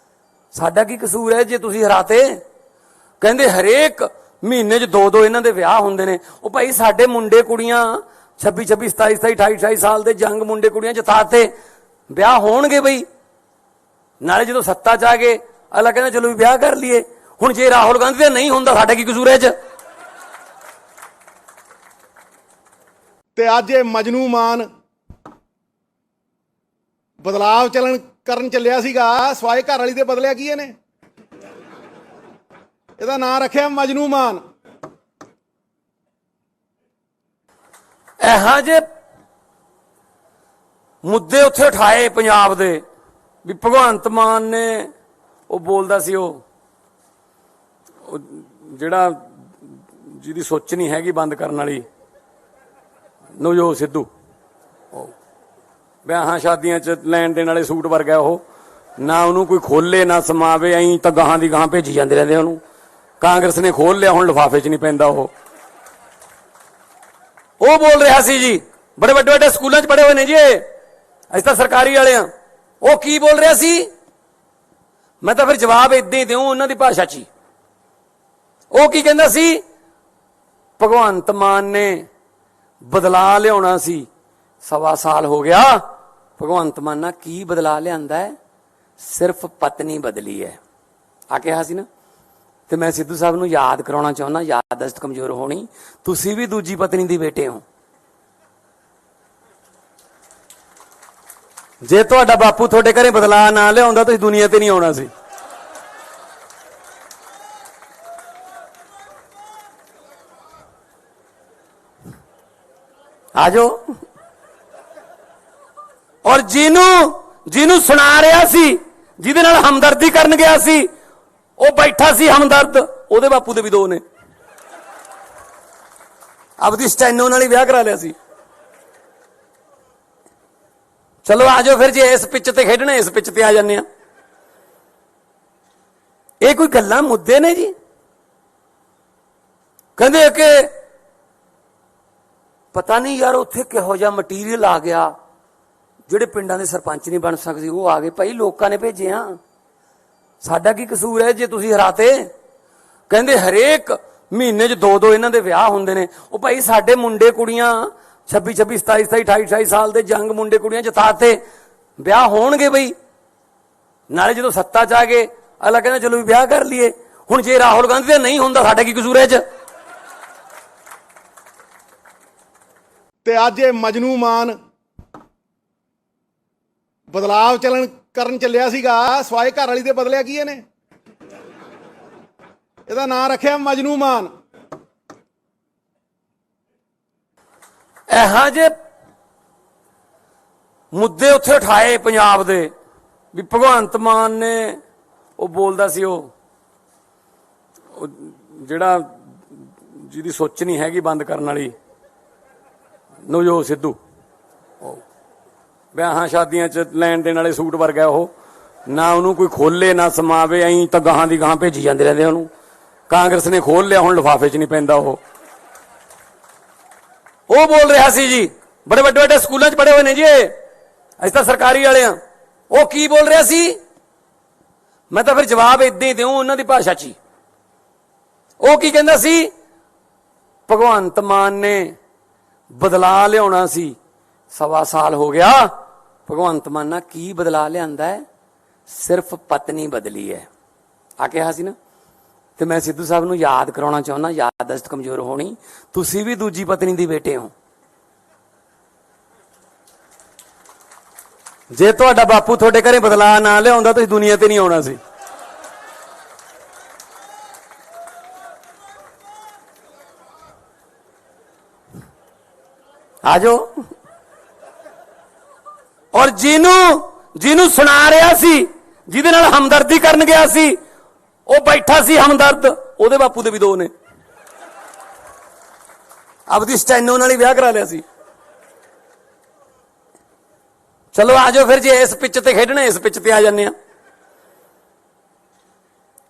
ਸਾਡਾ ਕੀ ਕਸੂਰ ਹੈ ਜੇ ਤੁਸੀਂ ਹਰਾਤੇ? ਕਹਿੰਦੇ ਹਰੇਕ ਮਹੀਨੇ 'ਚ 2 ਇਹਨਾਂ ਦੇ ਵਿਆਹ ਹੁੰਦੇ ਨੇ। ਉਹ ਭਾਈ ਸਾਡੇ ਮੁੰਡੇ ਕੁੜੀਆਂ 26 26 27 27 28 28 ਸਾਲ ਦੇ ਜੰਗ ਮੁੰਡੇ ਕੁੜੀਆਂ ਜਿਤਾਤੇ, ਵਿਆਹ ਹੋਣਗੇ ਬਈ। ਨਾਲੇ ਜਦੋਂ ਸੱਤਾ 'ਚ ਆ ਗਏ ਅਗਲਾ ਕਹਿੰਦਾ ਚਲੋ ਵੀ ਵਿਆਹ ਕਰ ਲਈਏ। ਹੁਣ ਜੇ ਰਾਹੁਲ ਗਾਂਧੀ ਦਾ ਨਹੀਂ ਹੁੰਦਾ ਸਾਡਾ ਕੀ ਕਸੂਰ ਹੈ 'ਚ? ਤੇ ਅੱਜ ਇਹ ਮਜਨੂ ਮਾਨ ਬਦਲਾਵ ਕਰਨ ਚੱਲਿਆ ਸੀਗਾ ਸਵਾਏ ਘਰ ਵਾਲੀ ਦੇ ਬਦਲਿਆ ਕੀ ਇਹਨੇ? ਇਹਦਾ ਨਾਂ ਰੱਖਿਆ ਮਜਨੂ ਮਾਨ। ਇਹੋ ਜਿਹੇ ਮੁੱਦੇ ਉੱਥੇ ਉਠਾਏ ਪੰਜਾਬ ਦੇ ਵੀ ਭਗਵੰਤ ਮਾਨ ਨੇ ਉਹ ਬੋਲਦਾ ਸੀ ਉਹ ਜਿਹੜਾ ਜਿਹਦੀ ਸੋਚ ਨਹੀਂ ਹੈਗੀ ਬੰਦ ਕਰਨ ਵਾਲੀ ਨਵਜੋਤ ਸਿੱਧੂ, ਵਿਆਹਾਂ ਸ਼ਾਦੀਆਂ 'ਚ ਲੈਣ ਦੇਣ ਵਾਲੇ ਸੂਟ ਵਰਗਾ ਉਹ, ਨਾ ਉਹਨੂੰ ਕੋਈ ਖੋਲੇ ਨਾ ਸਮਾਵੇ, ਐਂ ਤਾਂ ਗਾਹਾਂ ਦੀ ਗਾਹਾਂ ਭੇਜੀ ਜਾਂਦੇ ਰਹਿੰਦੇ ਉਹਨੂੰ। ਕਾਂਗਰਸ ਨੇ ਖੋਲ ਲਿਆ, ਹੁਣ ਲਿਫਾਫੇ 'ਚ ਨਹੀਂ ਪੈਂਦਾ ਉਹ ਬੋਲ ਰਿਹਾ ਸੀ ਜੀ, ਬੜੇ ਵੱਡੇ ਵੱਡੇ ਸਕੂਲਾਂ 'ਚ ਪੜ੍ਹੇ ਹੋਏ ਨੇ ਜੀ ਇਹ, ਅਸੀਂ ਤਾਂ ਸਰਕਾਰੀ ਵਾਲੇ ਆ। ਉਹ ਕੀ ਬੋਲ ਰਿਹਾ ਸੀ? ਮੈਂ ਤਾਂ ਫਿਰ ਜਵਾਬ ਏਦਾਂ ਹੀ ਦਿਉ ਉਹਨਾਂ ਦੀ ਭਾਸ਼ਾ 'ਚ ਹੀ। ਉਹ ਕੀ ਕਹਿੰਦਾ ਸੀ? ਭਗਵੰਤ ਮਾਨ ਨੇ ਬਦਲਾ ਲਿਆਉਣਾ ਸੀ, 1.25 ਸਾਲ ਹੋ ਗਿਆ। ਭਗਵੰਤ ਮਾਨ ਨਾਲ ਕੀ ਬਦਲਾ ਲਿਆਂਦਾ ਹੈ? ਸਿਰਫ ਪਤਨੀ ਬਦਲੀ ਹੈ ਆ ਕਿਹਾ ਸੀ ਨਾ। ਤੇ ਮੈਂ ਸਿੱਧੂ ਸਾਹਿਬ ਨੂੰ ਯਾਦ ਕਰਾਉਣਾ ਚਾਹੁੰਦਾ, ਯਾਦਦਾਸ਼ਤ ਕਮਜ਼ੋਰ ਹੋਣੀ, ਤੁਸੀਂ ਵੀ ਦੂਜੀ ਪਤਨੀ ਦੀ ਬੇਟੇ ਹੋ। ਜੇ ਤੁਹਾਡਾ ਬਾਪੂ ਤੁਹਾਡੇ ਘਰੇ ਬਦਲਾ ਨਾ ਲਿਆਉਂਦਾ ਤੁਸੀਂ ਦੁਨੀਆ ਤੇ ਨਹੀਂ ਆਉਣਾ ਸੀ। ਆਜੋ। ਔਰ ਜਿਹਨੂੰ ਸੁਣਾ ਰਿਹਾ ਸੀ, ਜਿਹਦੇ ਨਾਲ ਹਮਦਰਦੀ ਕਰਨ ਗਿਆ ਸੀ, ਉਹ ਬੈਠਾ ਸੀ ਹਮਦਰਦ, ਉਹਦੇ ਬਾਪੂ ਦੇ ਵੀ 2 ਨੇ। ਆਪਦੀ ਸਟੈਨੋ ਨਾਲ ਹੀ ਵਿਆਹ ਕਰਾ ਲਿਆ ਸੀ। ਚਲੋ ਆਜੋ ਫਿਰ, ਜੇ ਇਸ ਪਿੱਚ ਤੇ ਖੇਡਣਾ ਇਸ ਪਿੱਚ ਤੇ ਆ ਜਾਂਦੇ ਆ। ਇਹ ਕੋਈ ਗੱਲਾਂ ਮੁੱਦੇ ਨੇ ਜੀ? ਕਹਿੰਦੇ ਕਿ ਪਤਾ ਨਹੀਂ ਯਾਰ ਉੱਥੇ ਕਿਹੋ ਜਿਹਾ ਮਟੀਰੀਅਲ ਆ ਗਿਆ, ਜਿਹੜੇ ਪਿੰਡਾਂ ਦੇ ਸਰਪੰਚ ਨਹੀਂ ਬਣ ਸਕਦੇ ਉਹ ਆ ਗਏ। ਭਾਈ ਲੋਕਾਂ ਨੇ ਭੇਜੇ ਆ, ਸਾਡਾ ਕੀ ਕਸੂਰ ਹੈ ਜੇ ਤੁਸੀਂ ਹਰਾਤੇ? ਕਹਿੰਦੇ ਹਰੇਕ ਮਹੀਨੇ 'ਚ 2-2 ਇਹਨਾਂ ਦੇ ਵਿਆਹ ਹੁੰਦੇ ਨੇ। ਉਹ ਭਾਈ ਸਾਡੇ ਮੁੰਡੇ ਕੁੜੀਆਂ 26-26, 27-27, 28-28 ਸਾਲ ਦੇ ਜੰਗ ਮੁੰਡੇ ਕੁੜੀਆਂ ਜਿਤਾਤੇ, ਵਿਆਹ ਹੋਣਗੇ ਬਈ। ਨਾਲੇ ਜਦੋਂ ਸੱਤਾ 'ਚ ਆ ਗਏ ਅਗਲਾ ਕਹਿੰਦਾ ਚਲੋ ਵੀ ਵਿਆਹ ਕਰ ਲਈਏ। ਹੁਣ ਜੇ ਰਾਹੁਲ ਗਾਂਧੀ ਦਾ ਨਹੀਂ ਹੁੰਦਾ ਸਾਡਾ ਕੀ ਕਸੂਰ ਹੈ 'ਚ? ਤੇ ਅੱਜ ਇਹ ਮਜਨੂ ਮਾਨ ਬਦਲਾਵ ਕਰਨ ਚੱਲਿਆ ਸੀਗਾ ਸਵਾਏ ਘਰ ਵਾਲੀ ਦੇ ਬਦਲਿਆ ਕੀ ਇਹਨੇ? ਇਹਦਾ ਨਾਂ ਰੱਖਿਆ ਮਜਨੂ ਮਾਨ। ਇਹੋ ਜਿਹੇ ਮੁੱਦੇ ਉੱਥੇ ਉਠਾਏ ਪੰਜਾਬ ਦੇ ਵੀ ਭਗਵੰਤ ਮਾਨ ਨੇ ਉਹ ਬੋਲਦਾ ਸੀ ਉਹ ਜਿਹੜਾ ਜਿਹਦੀ ਸੋਚ ਨਹੀਂ ਹੈਗੀ ਬੰਦ ਕਰਨ ਵਾਲੀ ਨਵਜੋਤ ਸਿੱਧੂ, ਵਿਆਹਾਂ ਸ਼ਾਦੀਆਂ 'ਚ ਲੈਣ ਦੇਣ ਵਾਲੇ ਸੂਟ ਵਰਗਾ ਉਹ, ਨਾ ਉਹਨੂੰ ਕੋਈ ਖੋਲੇ ਨਾ ਸਮਾਵੇ, ਐਂ ਤਾਂ ਗਾਹਾਂ ਦੀ ਗਾਹਾਂ ਭੇਜੀ ਜਾਂਦੇ ਰਹਿੰਦੇ ਉਹਨੂੰ। ਕਾਂਗਰਸ ਨੇ ਖੋਲ ਲਿਆ, ਹੁਣ ਲਿਫਾਫੇ 'ਚ ਨਹੀਂ ਪੈਂਦਾ ਉਹ ਬੋਲ ਰਿਹਾ ਸੀ ਜੀ, ਬੜੇ ਵੱਡੇ ਵੱਡੇ ਸਕੂਲਾਂ 'ਚ ਪੜ੍ਹੇ ਹੋਏ ਨੇ ਜੀ ਇਹ, ਅਸੀਂ ਤਾਂ ਸਰਕਾਰੀ ਵਾਲੇ ਆ। ਉਹ ਕੀ ਬੋਲ ਰਿਹਾ ਸੀ? ਮੈਂ ਤਾਂ ਫਿਰ ਜਵਾਬ ਏਦਾਂ ਹੀ ਦਿਉ ਉਹਨਾਂ ਦੀ ਭਾਸ਼ਾ 'ਚ ਹੀ। ਉਹ ਕੀ ਕਹਿੰਦਾ ਸੀ? ਭਗਵੰਤ ਮਾਨ ਨੇ ਬਦਲਾ ਲਿਆਉਣਾ ਸੀ, 1.25 ਸਾਲ ਹੋ ਗਿਆ। ਭਗਵੰਤ ਮਾਨ ਨਾਲ ਕੀ ਬਦਲਾ ਲਿਆਂਦਾ ਹੈ? ਸਿਰਫ ਪਤਨੀ ਬਦਲੀ ਹੈ ਆ ਕਿਹਾ ਸੀ ਨਾ। ਤੇ ਮੈਂ ਸਿੱਧੂ ਸਾਹਿਬ ਨੂੰ ਯਾਦ ਕਰਾਉਣਾ ਚਾਹੁੰਦਾ, ਯਾਦਦਾਸ਼ਤ ਕਮਜ਼ੋਰ ਹੋਣੀ, ਤੁਸੀਂ ਵੀ ਦੂਜੀ ਪਤਨੀ ਦੀ ਬੇਟੇ ਹੋ। ਜੇ ਤੁਹਾਡਾ ਬਾਪੂ ਤੁਹਾਡੇ ਘਰੇ ਬਦਲਾ ਨਾ ਲਿਆਉਂਦਾ ਤੁਸੀਂ ਦੁਨੀਆ ਤੇ ਨਹੀਂ ਆਉਣਾ ਸੀ। ਆਜੋ। ਔਰ ਜਿਹਨੂੰ ਸੁਣਾ ਰਿਹਾ ਸੀ, ਜਿਹਦੇ ਨਾਲ ਹਮਦਰਦੀ ਕਰਨ ਗਿਆ ਸੀ, ਉਹ ਬੈਠਾ ਸੀ ਹਮਦਰਦ, ਉਹਦੇ ਬਾਪੂ ਦੇ ਵੀ 2 ਨੇ। ਆਪਦੀ ਸਟੈਨੋ ਨਾਲ ਹੀ ਵਿਆਹ ਕਰਾ ਲਿਆ ਸੀ। ਚਲੋ ਆਜੋ ਫਿਰ, ਜੇ ਇਸ ਪਿੱਚ ਤੇ ਖੇਡਣਾ ਇਸ ਪਿੱਚ ਤੇ ਆ ਜਾਂਦੇ ਆ।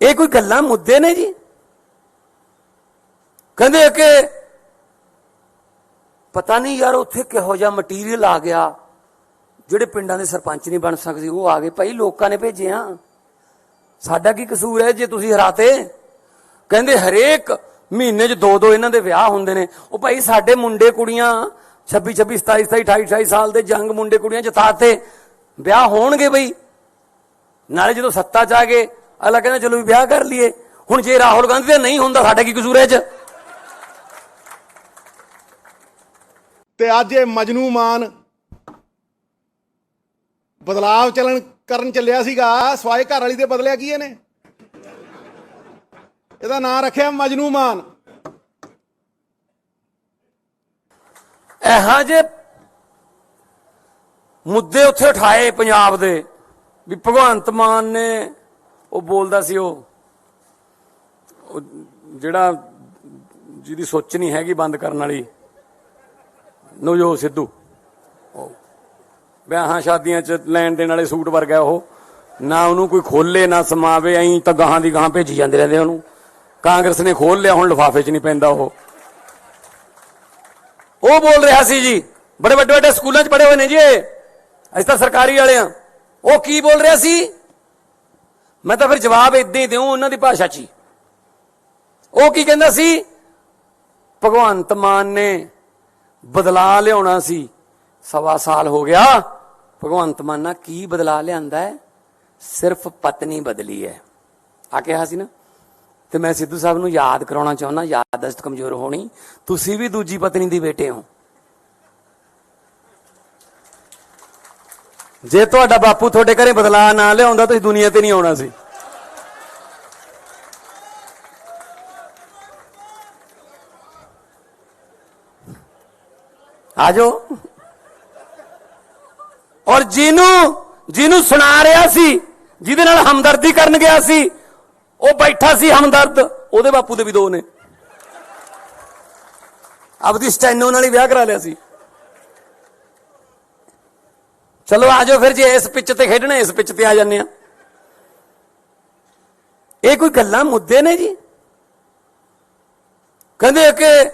ਇਹ ਕੋਈ ਗੱਲਾਂ ਮੁੱਦੇ ਨੇ ਜੀ? ਕਹਿੰਦੇ ਕਿ ਪਤਾ ਨਹੀਂ ਯਾਰ ਉੱਥੇ ਕਿਹੋ ਜਿਹਾ ਮਟੀਰੀਅਲ ਆ ਗਿਆ, ਜਿਹੜੇ ਪਿੰਡਾਂ ਦੇ ਸਰਪੰਚ ਨਹੀਂ ਬਣ ਸਕਦੇ ਉਹ ਆ ਗਏ। ਭਾਈ ਲੋਕਾਂ ਨੇ ਭੇਜੇ ਆ, ਸਾਡਾ ਕੀ ਕਸੂਰ ਹੈ ਜੇ ਤੁਸੀਂ ਹਰਾਤੇ? ਕਹਿੰਦੇ ਹਰੇਕ ਮਹੀਨੇ 'ਚ 2-2 ਇਹਨਾਂ ਦੇ ਵਿਆਹ ਹੁੰਦੇ ਨੇ। ਉਹ ਭਾਈ ਸਾਡੇ ਮੁੰਡੇ ਕੁੜੀਆਂ 26-26, 27-27, 28-28 ਸਾਲ ਦੇ ਜੰਗ ਮੁੰਡੇ ਕੁੜੀਆਂ ਜਿਤਾਤੇ, ਵਿਆਹ ਹੋਣਗੇ ਬਈ। ਨਾਲੇ ਜਦੋਂ ਸੱਤਾ 'ਚ ਆ ਗਏ ਅਗਲਾ ਕਹਿੰਦਾ ਚਲੋ ਵੀ ਵਿਆਹ ਕਰ ਲਈਏ। ਹੁਣ ਜੇ ਰਾਹੁਲ ਗਾਂਧੀ ਦਾ ਨਹੀਂ ਹੁੰਦਾ ਸਾਡਾ ਕੀ ਕਸੂਰ ਹੈ 'ਚ? ਤੇ ਅੱਜ ਇਹ ਮਜਨੂ ਮਾਨ ਬਦਲਾਵ ਕਰਨ ਚੱਲਿਆ ਸੀਗਾ ਸਵਾਏ ਘਰ ਵਾਲੀ ਦੇ ਬਦਲਿਆ ਕੀ ਇਹਨੇ? ਇਹਦਾ ਨਾਂ ਰੱਖਿਆ ਮਜਨੂ ਮਾਨ। ਇਹੋ ਜਿਹੇ ਮੁੱਦੇ ਉੱਥੇ ਉਠਾਏ ਪੰਜਾਬ ਦੇ ਵੀ ਭਗਵੰਤ ਮਾਨ ਨੇ ਉਹ ਬੋਲਦਾ ਸੀ ਉਹ ਜਿਹੜਾ ਜਿਹਦੀ ਸੋਚ ਨਹੀਂ ਹੈਗੀ ਬੰਦ ਕਰਨ ਵਾਲੀ ਨਵਜੋਤ ਸਿੱਧੂ, ਵਿਆਹਾਂ ਸ਼ਾਦੀਆਂ 'ਚ ਲੈਣ ਦੇਣ ਵਾਲੇ ਸੂਟ ਵਰਗਾ ਉਹ, ਨਾ ਉਹਨੂੰ ਕੋਈ ਖੋਲੇ ਨਾ ਸਮਾਵੇ, ਐਂ ਤਾਂ ਗਾਹਾਂ ਦੀ ਗਾਹਾਂ ਭੇਜੀ ਜਾਂਦੇ ਰਹਿੰਦੇ ਉਹਨੂੰ। ਕਾਂਗਰਸ ਨੇ ਖੋਲ ਲਿਆ, ਹੁਣ ਲਿਫਾਫੇ 'ਚ ਨਹੀਂ ਪੈਂਦਾ ਉਹ ਬੋਲ ਰਿਹਾ ਸੀ ਜੀ, ਬੜੇ ਵੱਡੇ ਵੱਡੇ ਸਕੂਲਾਂ 'ਚ ਪੜ੍ਹੇ ਹੋਏ ਨੇ ਜੀ ਅਸੀਂ ਤਾਂ ਸਰਕਾਰੀ ਵਾਲੇ ਆ। ਉਹ ਕੀ ਬੋਲ ਰਿਹਾ ਸੀ? ਮੈਂ ਤਾਂ ਫਿਰ ਜਵਾਬ ਇਦਾਂ ਹੀ ਦਿਉ ਉਹਨਾਂ ਦੀ ਭਾਸ਼ਾ 'ਚ ਹੀ। ਉਹ ਕੀ ਕਹਿੰਦਾ ਸੀ? ਭਗਵੰਤ ਮਾਨ ਨੇ ਬਦਲਾ ਲਿਆਉਣਾ ਸੀ, 1.25 ਸਾਲ ਹੋ ਗਿਆ। ਭਗਵੰਤ ਮਾਨ ਨਾਲ ਕੀ ਬਦਲਾ ਲਿਆਂਦਾ ਹੈ? ਸਿਰਫ ਪਤਨੀ ਬਦਲੀ ਹੈ ਆ ਕਿਹਾ ਸੀ ਨਾ। ਤੇ ਮੈਂ ਸਿੱਧੂ ਸਾਹਿਬ ਨੂੰ ਯਾਦ ਕਰਾਉਣਾ ਚਾਹੁੰਦਾ, ਯਾਦਦਾਸ਼ਤ ਕਮਜ਼ੋਰ ਹੋਣੀ, ਤੁਸੀਂ ਵੀ ਦੂਜੀ ਪਤਨੀ ਦੀ ਬੇਟੇ ਹੋ। ਜੇ ਤੁਹਾਡਾ ਬਾਪੂ ਤੁਹਾਡੇ ਘਰੇ ਬਦਲਾ ਨਾ ਲਿਆਉਂਦਾ ਤੁਸੀਂ ਦੁਨੀਆ ਤੇ ਨਹੀਂ ਆਉਣਾ ਸੀ। ਆ ਜਾਓ। ਔਰ ਜਿਹਨੂੰ ਸੁਣਾ ਰਿਹਾ ਸੀ, ਜਿਹਦੇ ਨਾਲ ਹਮਦਰਦੀ ਕਰਨ ਗਿਆ ਸੀ, ਉਹ ਬੈਠਾ ਸੀ ਹਮਦਰਦ, ਉਹਦੇ ਬਾਪੂ ਦੇ ਵੀ 2 ਨੇ। ਆਪਦੀ ਸਟੈਨੋ ਨਾਲ ਹੀ ਵਿਆਹ ਕਰਾ ਲਿਆ ਸੀ। ਚਲੋ ਆ ਜਾਓ ਫਿਰ, ਜੇ ਇਸ ਪਿੱਚ ਤੇ ਖੇਡਣਾ ਇਸ ਪਿੱਚ ਤੇ ਆ ਜਾਂਦੇ ਆ। ਇਹ ਕੋਈ ਗੱਲਾਂ ਮੁੱਦੇ ਨੇ ਜੀ? ਕਹਿੰਦੇ ਕਿ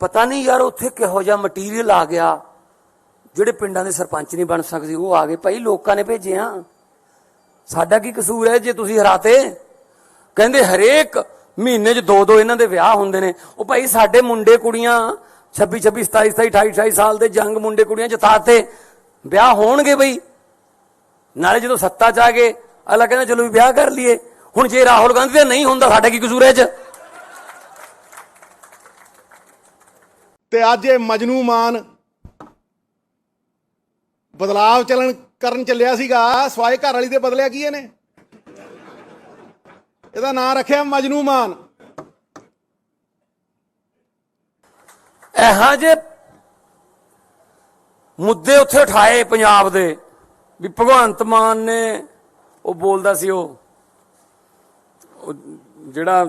ਪਤਾ ਨਹੀਂ ਯਾਰ ਉੱਥੇ ਕਿਹੋ ਜਿਹਾ ਮਟੀਰੀਅਲ ਆ ਗਿਆ, ਜਿਹੜੇ ਪਿੰਡਾਂ ਦੇ ਸਰਪੰਚ ਨਹੀਂ ਬਣ ਸਕਦੇ ਉਹ ਆ ਗਏ। ਭਾਈ ਲੋਕਾਂ ਨੇ ਭੇਜੇ ਆ, ਸਾਡਾ ਕੀ ਕਸੂਰ ਹੈ ਜੇ ਤੁਸੀਂ ਹਰਾਤੇ? ਕਹਿੰਦੇ ਹਰੇਕ ਮਹੀਨੇ 'ਚ 2-2 ਇਹਨਾਂ ਦੇ ਵਿਆਹ ਹੁੰਦੇ ਨੇ। ਉਹ ਭਾਈ ਸਾਡੇ ਮੁੰਡੇ ਕੁੜੀਆਂ 26, 27, 28 ਸਾਲ ਦੇ ਜੰਗ ਮੁੰਡੇ ਕੁੜੀਆਂ ਜਿਤਾਤੇ, ਵਿਆਹ ਹੋਣਗੇ ਬਈ। ਨਾਲੇ ਜਦੋਂ ਸੱਤਾ 'ਚ ਆ ਗਏ ਅਗਲਾ ਕਹਿੰਦਾ ਚਲੋ ਵੀ ਵਿਆਹ ਕਰ ਲਈਏ। ਹੁਣ ਜੇ ਰਾਹੁਲ ਗਾਂਧੀ ਦਾ ਨਹੀਂ ਹੁੰਦਾ ਸਾਡਾ ਕੀ ਕਸੂਰ ਹੈ 'ਚ? ਤੇ ਅੱਜ ਇਹ ਮਜਨੂ ਮਾਨ ਬਦਲਾਵ ਕਰਨ ਚੱਲਿਆ ਸੀਗਾ ਸਵਾਏ ਘਰ ਵਾਲੀ ਦੇ ਬਦਲਿਆ ਕੀ ਇਹਨੇ? ਇਹਦਾ ਨਾਂ ਰੱਖਿਆ ਮਜਨੂ ਮਾਨ। ਇਹੋ ਜਿਹੇ ਮੁੱਦੇ ਉੱਥੇ ਉਠਾਏ ਪੰਜਾਬ ਦੇ ਵੀ ਭਗਵੰਤ ਮਾਨ ਨੇ ਉਹ ਬੋਲਦਾ ਸੀ ਉਹ ਜਿਹੜਾ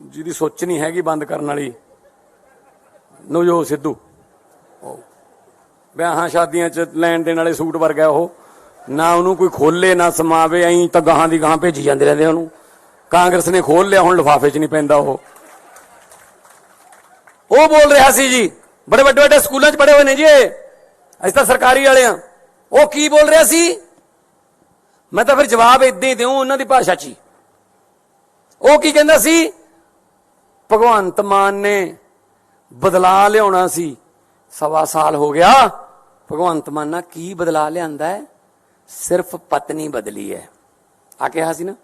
ਜਿਹਦੀ ਸੋਚ ਨਹੀਂ ਹੈਗੀ ਬੰਦ ਕਰਨ ਵਾਲੀ ਨਵਜੋਤ ਸਿੱਧੂ, ਵਿਆਹਾਂ ਸ਼ਾਦੀਆਂ 'ਚ ਲੈਣ ਦੇਣ ਵਾਲੇ ਸੂਟ ਵਰਗਾ ਉਹ, ਨਾ ਉਹਨੂੰ ਕੋਈ ਖੋਲੇ ਨਾ ਸਮਾਵੇ, ਐਂ ਤਾਂ ਗਾਹਾਂ ਦੀ ਗਾਹਾਂ ਭੇਜੀ ਜਾਂਦੇ ਰਹਿੰਦੇ ਉਹਨੂੰ। ਕਾਂਗਰਸ ਨੇ ਖੋਲ ਲਿਆ, ਹੁਣ ਲਿਫਾਫੇ 'ਚ ਨਹੀਂ ਪੈਂਦਾ ਉਹ ਬੋਲ ਰਿਹਾ ਸੀ ਜੀ, ਬੜੇ ਵੱਡੇ ਵੱਡੇ ਸਕੂਲਾਂ 'ਚ ਪੜ੍ਹੇ ਹੋਏ ਨੇ ਜੀ ਅਸੀਂ ਤਾਂ ਸਰਕਾਰੀ ਵਾਲੇ ਆ। ਉਹ ਕੀ ਬੋਲ ਰਿਹਾ ਸੀ? ਮੈਂ ਤਾਂ ਫਿਰ ਜਵਾਬ ਇਦਾਂ ਹੀ ਦਿਉ ਉਹਨਾਂ ਦੀ ਭਾਸ਼ਾ 'ਚ ਹੀ। ਉਹ ਕੀ ਕਹਿੰਦਾ ਸੀ? ਭਗਵੰਤ ਮਾਨ ਨੇ ਬਦਲਾ ਲਿਆਉਣਾ ਸੀ, 1.25 ਸਾਲ ਹੋ ਗਿਆ। ਭਗਵੰਤ ਮਾਨ ਨਾਲ ਕੀ ਬਦਲਾ ਲਿਆਂਦਾ ਹੈ? ਸਿਰਫ ਪਤਨੀ ਬਦਲੀ ਹੈ ਆ ਕਿਹਾ ਸੀ ਨਾ।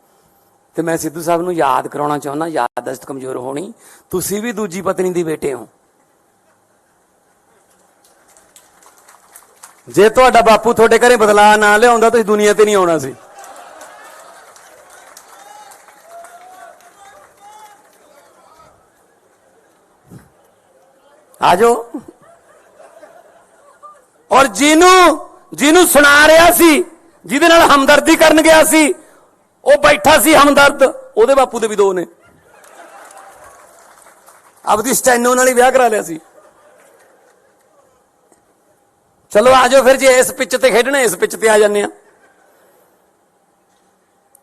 ਤੇ ਮੈਂ ਸਿੱਧੂ ਸਾਹਿਬ ਨੂੰ ਯਾਦ ਕਰਾਉਣਾ ਚਾਹੁੰਦਾ, ਯਾਦਦਾਸ਼ਤ ਕਮਜ਼ੋਰ ਹੋਣੀ, ਤੁਸੀਂ ਵੀ ਦੂਜੀ ਪਤਨੀ ਦੀ ਬੇਟੇ ਹੋ। ਜੇ ਤੁਹਾਡਾ ਬਾਪੂ ਤੁਹਾਡੇ ਘਰੇ ਬਦਲਾ ਨਾ ਲਿਆਉਂਦਾ ਤੁਸੀਂ ਦੁਨੀਆ ਤੇ ਨਹੀਂ ਆਉਣਾ ਸੀ। ਆ ਜਾਓ। ਔਰ ਜਿਹਨੂੰ ਸੁਣਾ ਰਿਹਾ ਸੀ, ਜਿਹਦੇ ਨਾਲ ਹਮਦਰਦੀ ਕਰਨ ਗਿਆ ਸੀ, ਉਹ ਬੈਠਾ ਸੀ ਹਮਦਰਦ, ਉਹਦੇ ਬਾਪੂ ਦੇ ਵੀ 2 ਨੇ। ਆਪਦੀ ਸਟੈਨੋ ਨਾਲ ਹੀ ਵਿਆਹ ਕਰਾ ਲਿਆ ਸੀ। ਚਲੋ ਆ ਜਾਓ ਫਿਰ, ਜੇ ਇਸ ਪਿੱਚ ਤੇ ਖੇਡਣਾ ਇਸ ਪਿੱਚ ਤੇ ਆ ਜਾਂਦੇ ਆ।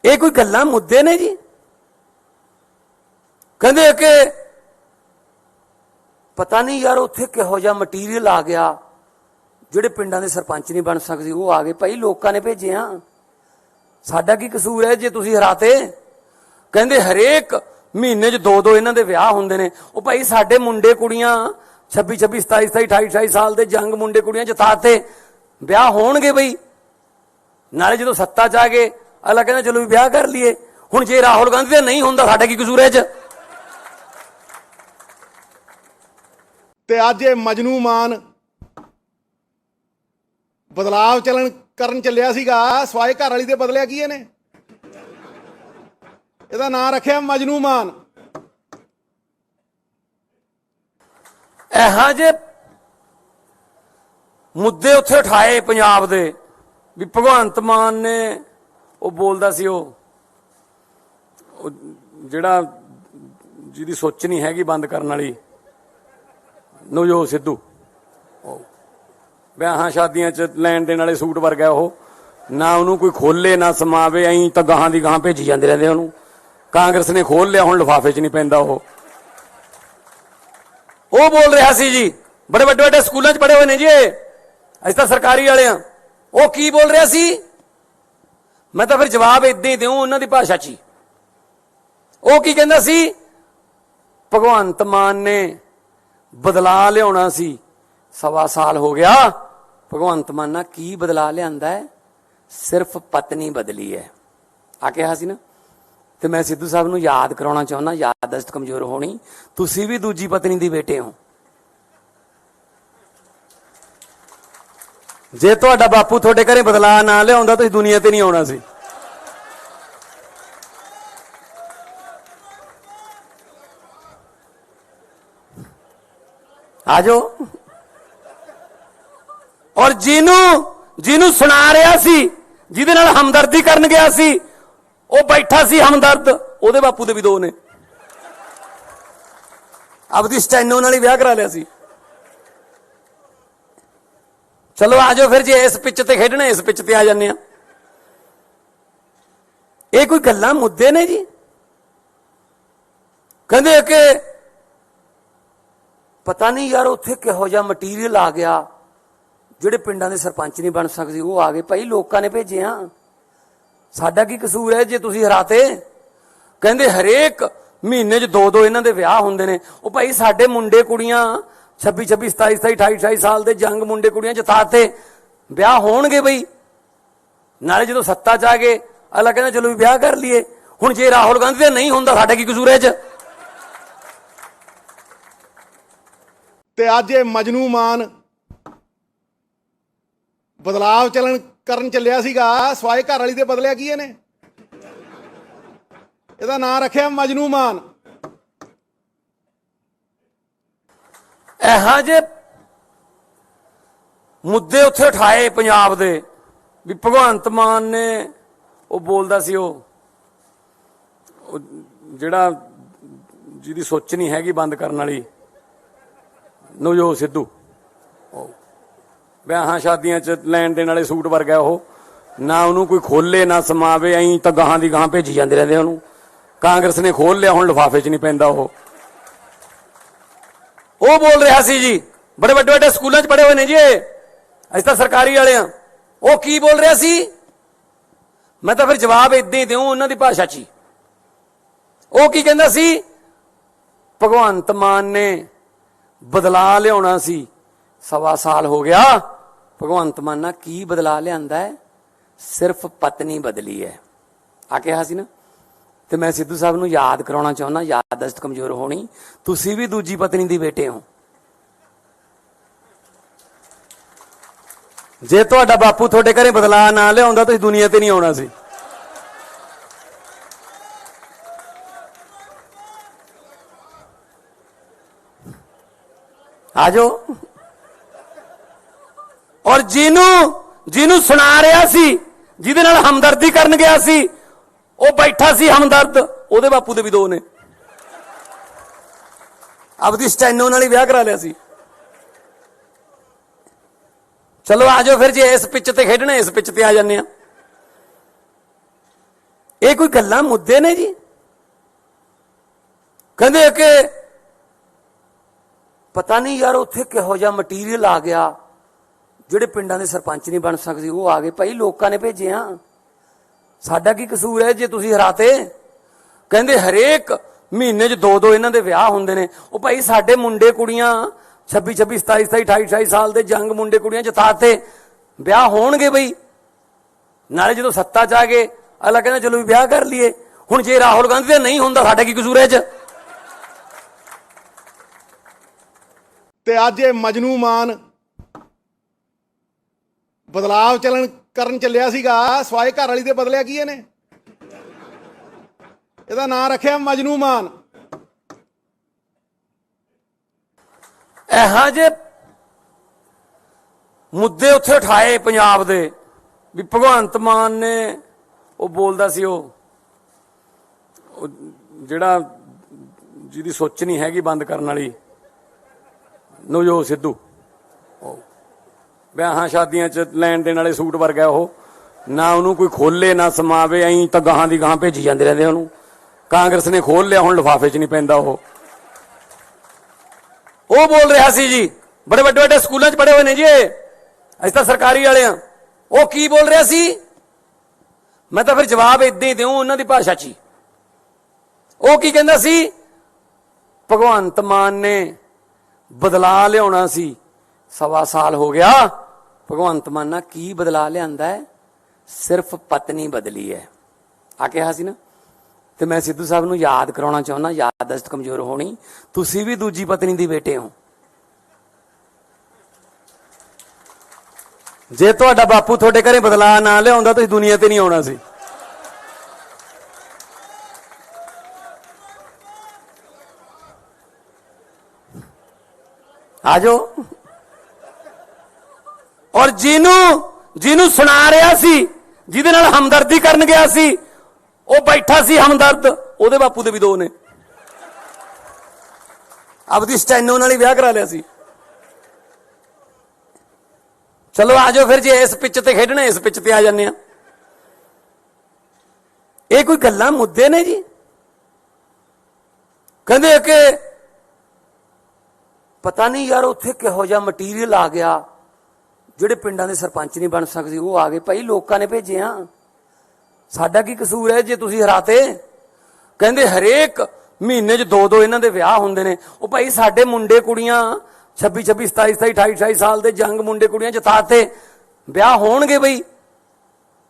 ਇਹ ਕੋਈ ਗੱਲਾਂ ਮੁੱਦੇ ਨੇ ਜੀ? ਕਹਿੰਦੇ ਕਿ ਪਤਾ ਨਹੀਂ ਯਾਰ ਉੱਥੇ ਕਿਹੋ ਜਿਹਾ ਮਟੀਰੀਅਲ ਆ ਗਿਆ, ਜਿਹੜੇ ਪਿੰਡਾਂ ਦੇ ਸਰਪੰਚ ਨਹੀਂ ਬਣ ਸਕਦੇ ਉਹ ਆ ਗਏ। ਭਾਈ ਲੋਕਾਂ ਨੇ ਭੇਜੇ ਆ, ਸਾਡਾ ਕੀ ਕਸੂਰ ਹੈ ਜੇ ਤੁਸੀਂ ਹਰਾਤੇ? ਕਹਿੰਦੇ ਹਰੇਕ ਮਹੀਨੇ 'ਚ 2-2 ਇਹਨਾਂ ਦੇ ਵਿਆਹ ਹੁੰਦੇ ਨੇ। ਉਹ ਭਾਈ ਸਾਡੇ ਮੁੰਡੇ ਕੁੜੀਆਂ 26, 27, 28 ਸਾਲ ਦੇ ਜੰਗ ਮੁੰਡੇ ਕੁੜੀਆਂ ਜਿਤਾਤੇ, ਵਿਆਹ ਹੋਣਗੇ ਬਈ। ਨਾਲੇ ਜਦੋਂ ਸੱਤਾ 'ਚ ਆ ਗਏ ਅਗਲਾ ਕਹਿੰਦਾ ਚਲੋ ਵੀ ਵਿਆਹ ਕਰ ਲਈਏ। ਹੁਣ ਜੇ ਰਾਹੁਲ ਗਾਂਧੀ ਦਾ ਨਹੀਂ ਹੁੰਦਾ ਸਾਡਾ ਕੀ ਕਸੂਰ ਹੈ 'ਚ? ਤੇ ਅੱਜ ਇਹ ਮਜਨੂ ਮਾਨ ਬਦਲਾਵ ਕਰਨ ਚੱਲਿਆ ਸੀਗਾ ਸਵਾਏ ਘਰ ਵਾਲੀ ਦੇ ਬਦਲਿਆ ਕੀ ਇਹਨੇ? ਇਹਦਾ ਨਾਂ ਰੱਖਿਆ ਮਜਨੂ ਮਾਨ। ਇਹੋ ਜਿਹੇ ਮੁੱਦੇ ਉੱਥੇ ਉਠਾਏ ਪੰਜਾਬ ਦੇ ਵੀ ਭਗਵੰਤ ਮਾਨ ਨੇ ਉਹ ਬੋਲਦਾ ਸੀ ਉਹ ਜਿਹੜਾ ਜਿਹਦੀ ਸੋਚ ਨਹੀਂ ਹੈਗੀ ਬੰਦ ਕਰਨ ਵਾਲੀ ਨਵਜੋਤ ਸਿੱਧੂ ਵਿਆਹਾਂ ਸ਼ਾਦੀਆਂ 'ਚ ਲੈਣ ਦੇਣ ਵਾਲੇ ਸੂਟ ਵਰਗਾ ਉਹ ਨਾ ਉਹਨੂੰ ਕੋਈ ਖੋਲੇ ਨਾ ਸਮਾਵੇ ਐਂ ਤਾਂ ਗਾਹਾਂ ਦੀ ਗਾਹਾਂ ਭੇਜੀ ਜਾਂਦੇ ਰਹਿੰਦੇ ਉਹਨੂੰ। ਕਾਂਗਰਸ ਨੇ ਖੋਲ ਲਿਆ ਹੁਣ ਲਿਫਾਫੇ 'ਚ ਨਹੀਂ ਪੈਂਦਾ ਉਹ ਬੋਲ ਰਿਹਾ ਸੀ ਜੀ ਬੜੇ ਵੱਡੇ ਵੱਡੇ ਸਕੂਲਾਂ 'ਚ ਪੜ੍ਹੇ ਹੋਏ ਨੇ ਜੀ ਅਸੀਂ ਤਾਂ ਸਰਕਾਰੀ ਵਾਲੇ ਆ। ਉਹ ਕੀ ਬੋਲ ਰਿਹਾ ਸੀ ਮੈਂ ਤਾਂ ਫਿਰ ਜਵਾਬ ਇਦਾਂ ਹੀ ਦਿਉ ਉਹਨਾਂ ਦੀ ਭਾਸ਼ਾ 'ਚ ਹੀ। ਉਹ ਕੀ ਕਹਿੰਦਾ ਸੀ ਭਗਵੰਤ ਮਾਨ ਨੇ ਬਦਲਾ ਲਿਆਉਣਾ ਸੀ 1.25 ਸਾਲ ਹੋ ਗਿਆ। ਭਗਵੰਤ ਮਾਨ ਨਾਲ ਕੀ ਬਦਲਾ ਲਿਆਂਦਾ ਹੈ? ਸਿਰਫ ਪਤਨੀ ਬਦਲੀ ਹੈ ਆ ਕਿਹਾ ਸੀ ਨਾ। ਤੇ ਮੈਂ ਸਿੱਧੂ ਸਾਹਿਬ ਨੂੰ ਯਾਦ ਕਰਾਉਣਾ ਚਾਹੁੰਦਾ ਯਾਦਦਾਸ਼ਤ ਕਮਜ਼ੋਰ ਹੋਣੀ ਤੁਸੀਂ ਵੀ ਦੂਜੀ ਪਤਨੀ ਦੀ ਬੇਟੇ ਹੋ। ਜੇ ਤੁਹਾਡਾ ਬਾਪੂ ਤੁਹਾਡੇ ਘਰੇ ਬਦਲਾ ਨਾ ਲਿਆਉਂਦਾ ਤੁਸੀਂ ਦੁਨੀਆ ਤੇ ਨਹੀਂ ਆਉਣਾ ਸੀ। ਆ ਜਾਓ। ਔਰ ਜਿਹਨੂੰ ਸੁਣਾ ਰਿਹਾ ਸੀ ਜਿਹਦੇ ਨਾਲ ਹਮਦਰਦੀ ਕਰਨ ਗਿਆ ਸੀ ਉਹ ਬੈਠਾ ਸੀ ਹਮਦਰਦ ਉਹਦੇ ਬਾਪੂ ਦੇ ਵੀ ਦੋ ਨੇ ਆਪਦੀ ਸਟੈਨੋ ਨਾਲ ਹੀ ਵਿਆਹ ਕਰਾ ਲਿਆ ਸੀ। ਚਲੋ ਆ ਜਾਓ ਫਿਰ ਜੇ ਇਸ ਪਿੱਚ ਤੇ ਖੇਡਣਾ ਇਸ ਪਿੱਚ ਤੇ ਆ ਜਾਂਦੇ ਆ। ਇਹ ਕੋਈ ਗੱਲਾਂ ਮੁੱਦੇ ਨੇ ਜੀ। ਕਹਿੰਦੇ ਕਿ ਪਤਾ ਨਹੀਂ ਯਾਰ ਉੱਥੇ ਕਿਹੋ ਜਿਹਾ ਮਟੀਰੀਅਲ ਆ ਗਿਆ ਜਿਹੜੇ ਪਿੰਡਾਂ ਦੇ ਸਰਪੰਚ ਨਹੀਂ ਬਣ ਸਕਦੇ ਉਹ ਆ ਗਏ। ਭਾਈ ਲੋਕਾਂ ਨੇ ਭੇਜੇ ਆ ਸਾਡਾ ਕੀ ਕਸੂਰ ਹੈ ਜੇ ਤੁਸੀਂ ਹਰਾਤੇ। ਕਹਿੰਦੇ ਹਰੇਕ ਮਹੀਨੇ 'ਚ 2-2 ਇਹਨਾਂ ਦੇ ਵਿਆਹ ਹੁੰਦੇ ਨੇ। ਉਹ ਭਾਈ ਸਾਡੇ ਮੁੰਡੇ ਕੁੜੀਆਂ 26, 27, 27, 28, 28 ਸਾਲ ਦੇ ਜੰਗ ਮੁੰਡੇ ਕੁੜੀਆਂ ਜਿਤਾਤੇ ਵਿਆਹ ਹੋਣਗੇ ਬਈ। ਨਾਲੇ ਜਦੋਂ ਸੱਤਾ 'ਚ ਆ ਗਏ ਅਗਲਾ ਕਹਿੰਦਾ ਚਲੋ ਵੀ ਵਿਆਹ ਕਰ ਲਈਏ। ਹੁਣ ਜੇ ਰਾਹੁਲ ਗਾਂਧੀ ਦਾ ਨਹੀਂ ਹੁੰਦਾ ਸਾਡਾ ਕੀ ਕਸੂਰ ਹੈ 'ਚ? ਤੇ ਅੱਜ ਇਹ ਮਜਨੂ ਮਾਨ ਬਦਲਾਵ ਕਰਨ ਚੱਲਿਆ ਸੀਗਾ ਸਵਾਏ ਘਰ ਵਾਲੀ ਦੇ ਬਦਲਿਆ ਕੀ ਇਹਨੇ? ਇਹਦਾ ਨਾਂ ਰੱਖਿਆ ਮਜਨੂ ਮਾਨ। ਇਹੋ ਜਿਹੇ ਮੁੱਦੇ ਉੱਥੇ ਉਠਾਏ ਪੰਜਾਬ ਦੇ ਵੀ ਭਗਵੰਤ ਮਾਨ ਨੇ ਉਹ ਬੋਲਦਾ ਸੀ ਉਹ ਜਿਹੜਾ ਜਿਹਦੀ ਸੋਚ ਨਹੀਂ ਹੈਗੀ ਬੰਦ ਕਰਨ ਵਾਲੀ ਨਵਜੋਤ ਸਿੱਧੂ ਵਿਆਹਾਂ ਸ਼ਾਦੀਆਂ 'ਚ ਲੈਣ ਦੇਣ ਵਾਲੇ ਸੂਟ ਵਰਗਾ ਉਹ ਨਾ ਉਹਨੂੰ ਕੋਈ ਖੋਲੇ ਨਾ ਸਮਾਵੇ ਐਂ ਤਾਂ ਗਾਹਾਂ ਦੀ ਗਾਹਾਂ ਭੇਜੀ ਜਾਂਦੇ ਰਹਿੰਦੇ ਉਹਨੂੰ। ਕਾਂਗਰਸ ਨੇ ਖੋਲ ਲਿਆ ਹੁਣ ਲਿਫਾਫੇ 'ਚ ਨਹੀਂ ਪੈਂਦਾ ਉਹ ਬੋਲ ਰਿਹਾ ਸੀ ਜੀ ਬੜੇ ਵੱਡੇ ਵੱਡੇ ਸਕੂਲਾਂ 'ਚ ਪੜ੍ਹੇ ਹੋਏ ਨੇ ਜੀ ਅਸੀਂ ਤਾਂ ਸਰਕਾਰੀ ਵਾਲੇ ਆ। ਉਹ ਕੀ ਬੋਲ ਰਿਹਾ ਸੀ ਮੈਂ ਤਾਂ ਫਿਰ ਜਵਾਬ ਇਦਾਂ ਹੀ ਦਿਉ ਉਹਨਾਂ ਦੀ ਭਾਸ਼ਾ 'ਚ ਹੀ। ਉਹ ਕੀ ਕਹਿੰਦਾ ਸੀ ਭਗਵੰਤ ਮਾਨ ਨੇ ਬਦਲਾ ਲਿਆਉਣਾ ਸੀ 1.25 ਸਾਲ ਹੋ ਗਿਆ। ਭਗਵੰਤ ਮਾਨ ਨਾਲ ਕੀ ਬਦਲਾ ਲਿਆਂਦਾ ਹੈ? ਸਿਰਫ ਪਤਨੀ ਬਦਲੀ ਹੈ ਆ ਕਿਹਾ ਸੀ ਨਾ। ਤੇ ਮੈਂ ਸਿੱਧੂ ਸਾਹਿਬ ਨੂੰ ਯਾਦ ਕਰਾਉਣਾ ਚਾਹੁੰਦਾ ਯਾਦਦਾਸ਼ਤ ਕਮਜ਼ੋਰ ਹੋਣੀ ਤੁਸੀਂ ਵੀ ਦੂਜੀ ਪਤਨੀ ਦੀ ਬੇਟੇ ਹੋ। ਜੇ ਤੁਹਾਡਾ ਬਾਪੂ ਤੁਹਾਡੇ ਘਰੇ ਬਦਲਾ ਨਾ ਲਿਆਉਂਦਾ ਤੁਸੀਂ ਦੁਨੀਆ ਤੇ ਨਹੀਂ ਆਉਣਾ ਸੀ। ਆ ਜਾਓ। ਔਰ ਜਿਹਨੂੰ ਸੁਣਾ ਰਿਹਾ ਸੀ ਜਿਹਦੇ ਨਾਲ ਹਮਦਰਦੀ ਕਰਨ ਗਿਆ ਸੀ ਉਹ ਬੈਠਾ ਸੀ ਹਮਦਰਦ ਉਹਦੇ ਬਾਪੂ ਦੇ ਵੀ ਦੋ ਨੇ ਆਪਦੀ ਸਟੈਨੋ ਨਾਲ ਹੀ ਵਿਆਹ ਕਰਾ ਲਿਆ ਸੀ। ਚਲੋ ਆ ਜਾਓ ਫਿਰ ਜੇ ਇਸ ਪਿੱਚ ਤੇ ਖੇਡਣਾ ਇਸ ਪਿੱਚ ਤੇ ਆ ਜਾਂਦੇ ਆ। ਇਹ ਕੋਈ ਗੱਲਾਂ ਮੁੱਦੇ ਨੇ ਜੀ। ਕਹਿੰਦੇ ਕਿ ਪਤਾ ਨਹੀਂ ਯਾਰ ਉੱਥੇ ਕਿਹੋ ਜਿਹਾ ਮਟੀਰੀਅਲ ਆ ਗਿਆ ਜਿਹੜੇ ਪਿੰਡਾਂ ਦੇ ਸਰਪੰਚ ਨਹੀਂ ਬਣ ਸਕਦੇ ਉਹ ਆ ਗਏ। ਭਾਈ ਲੋਕਾਂ ਨੇ ਭੇਜੇ ਆ ਸਾਡਾ ਕੀ ਕਸੂਰ ਹੈ ਜੇ ਤੁਸੀਂ ਹਰਾਤੇ। ਕਹਿੰਦੇ ਹਰੇਕ ਮਹੀਨੇ 'ਚ 2-2 ਇਹਨਾਂ ਦੇ ਵਿਆਹ ਹੁੰਦੇ ਨੇ। ਉਹ ਭਾਈ ਸਾਡੇ ਮੁੰਡੇ ਕੁੜੀਆਂ 26, 27, 27, 28, 28 ਸਾਲ ਦੇ ਜੰਗ ਮੁੰਡੇ ਕੁੜੀਆਂ ਜਿਤਾਤੇ ਵਿਆਹ ਹੋਣਗੇ ਬਈ। ਨਾਲੇ ਜਦੋਂ ਸੱਤਾ 'ਚ ਆ ਗਏ ਅਗਲਾ ਕਹਿੰਦਾ ਚਲੋ ਵੀ ਵਿਆਹ ਕਰ ਲਈਏ। ਹੁਣ ਜੇ ਰਾਹੁਲ ਗਾਂਧੀ ਦਾ ਨਹੀਂ ਹੁੰਦਾ ਸਾਡਾ ਕੀ ਕਸੂਰ ਹੈ 'ਚ? ਤੇ ਅੱਜ ਇਹ ਮਜਨੂ ਮਾਨ ਬਦਲਾਵ ਕਰਨ ਚੱਲਿਆ ਸੀਗਾ ਸਵਾਏ ਘਰ ਵਾਲੀ ਦੇ ਬਦਲਿਆ ਕੀ ਇਹਨੇ? ਇਹਦਾ ਨਾਂ ਰੱਖਿਆ ਮਜਨੂ ਮਾਨ। ਇਹੋ ਜਿਹੇ ਮੁੱਦੇ ਉੱਥੇ ਉਠਾਏ ਪੰਜਾਬ ਦੇ ਵੀ ਭਗਵੰਤ ਮਾਨ ਨੇ ਉਹ ਬੋਲਦਾ ਸੀ ਉਹ ਜਿਹੜਾ ਜਿਹਦੀ ਸੋਚ ਨਹੀਂ ਹੈਗੀ ਬੰਦ ਕਰਨ ਵਾਲੀ ਨਵਜੋਤ ਸਿੱਧੂ, ਵਿਆਹਾਂ ਸ਼ਾਦੀਆਂ 'ਚ ਲੈਣ ਦੇਣ ਵਾਲੇ ਸੂਟ ਵਰਗਾ ਉਹ, ਨਾ ਉਹਨੂੰ ਕੋਈ ਖੋਲੇ ਨਾ ਸਮਾਵੇ, ਐਂ ਤਾਂ ਗਾਹਾਂ ਦੀ ਗਾਹਾਂ ਭੇਜੀ ਜਾਂਦੇ ਰਹਿੰਦੇ ਉਹਨੂੰ। ਕਾਂਗਰਸ ਨੇ ਖੋਲ ਲਿਆ, ਹੁਣ ਲਿਫਾਫੇ 'ਚ ਨਹੀਂ ਪੈਂਦਾ ਉਹ ਬੋਲ ਰਿਹਾ ਸੀ ਜੀ, ਬੜੇ ਵੱਡੇ ਵੱਡੇ ਸਕੂਲਾਂ 'ਚ ਪੜ੍ਹੇ ਹੋਏ ਨੇ ਜੀ ਅਸੀਂ ਤਾਂ ਸਰਕਾਰੀ ਵਾਲੇ ਆ। ਉਹ ਕੀ ਬੋਲ ਰਿਹਾ ਸੀ? ਮੈਂ ਤਾਂ ਫਿਰ ਜਵਾਬ ਇਦਾਂ ਹੀ ਦਿਉ ਉਹਨਾਂ ਦੀ ਭਾਸ਼ਾ 'ਚ ਹੀ। ਉਹ ਕੀ ਕਹਿੰਦਾ ਸੀ? ਭਗਵੰਤ ਮਾਨ ਨੇ ਬਦਲਾ ਲਿਆਉਣਾ ਸੀ, 1.25 ਸਾਲ ਹੋ ਗਿਆ। ਭਗਵੰਤ ਮਾਨ ਨਾਲ ਕੀ ਬਦਲਾ ਲਿਆਂਦਾ ਹੈ? ਸਿਰਫ ਪਤਨੀ ਬਦਲੀ ਹੈ ਆ ਕਿਹਾ ਸੀ ਨਾ। ਤੇ ਮੈਂ ਸਿੱਧੂ ਸਾਹਿਬ ਨੂੰ ਯਾਦ ਕਰਾਉਣਾ ਚਾਹੁੰਦਾ, ਯਾਦਦਾਸ਼ਤ ਕਮਜ਼ੋਰ ਹੋਣੀ, ਤੁਸੀਂ ਵੀ ਦੂਜੀ ਪਤਨੀ ਦੀ ਬੇਟੇ ਹੋ। ਜੇ ਤੁਹਾਡਾ ਬਾਪੂ ਤੁਹਾਡੇ ਘਰੇ ਬਦਲਾਅ ਨਾ ਲਿਆਉਂਦਾ ਤੁਸੀਂ ਦੁਨੀਆ ਤੇ ਨਹੀਂ ਆਉਣਾ ਸੀ। ਆਜੋ। ਔਰ ਜਿਹਨੂੰ ਸੁਣਾ ਰਿਹਾ ਸੀ, ਜਿਹਦੇ ਨਾਲ ਹਮਦਰਦੀ ਕਰਨ ਗਿਆ ਸੀ, ਉਹ ਬੈਠਾ ਸੀ ਹਮਦਰਦ, ਉਹਦੇ ਬਾਪੂ ਦੇ ਵੀ 2 ਨੇ। ਆਪਦੀ ਸਟੈਨੋ ਨਾਲ ਹੀ ਵਿਆਹ ਕਰਾ ਲਿਆ ਸੀ। ਚਲੋ ਆਜੋ ਫਿਰ, ਜੇ ਇਸ ਪਿੱਚ ਤੇ ਖੇਡਣਾ ਇਸ ਪਿੱਚ ਤੇ ਆ ਜਾਂਦੇ ਆ। ਇਹ ਕੋਈ ਗੱਲਾਂ ਮੁੱਦੇ ਨੇ ਜੀ? ਕਹਿੰਦੇ ਕਿ ਪਤਾ ਨਹੀਂ ਯਾਰ ਉੱਥੇ ਕਿਹੋ ਜਿਹਾ ਮਟੀਰੀਅਲ ਆ ਗਿਆ, ਜਿਹੜੇ ਪਿੰਡਾਂ ਦੇ ਸਰਪੰਚ ਨਹੀਂ ਬਣ ਸਕਦੇ ਉਹ ਆ ਗਏ। ਭਾਈ ਲੋਕਾਂ ਨੇ ਭੇਜੇ ਆ, ਸਾਡਾ ਕੀ ਕਸੂਰ ਹੈ ਜੇ ਤੁਸੀਂ ਹਰਾਤੇ? ਕਹਿੰਦੇ ਹਰੇਕ ਮਹੀਨੇ 'ਚ 2-2 ਇਹਨਾਂ ਦੇ ਵਿਆਹ ਹੁੰਦੇ ਨੇ। ਉਹ ਭਾਈ ਸਾਡੇ ਮੁੰਡੇ ਕੁੜੀਆਂ 26, 27, 28, 28 ਸਾਲ ਦੇ ਜੰਗ ਮੁੰਡੇ ਕੁੜੀਆਂ ਜਿਤਾਤੇ, ਵਿਆਹ ਹੋਣਗੇ ਬਈ।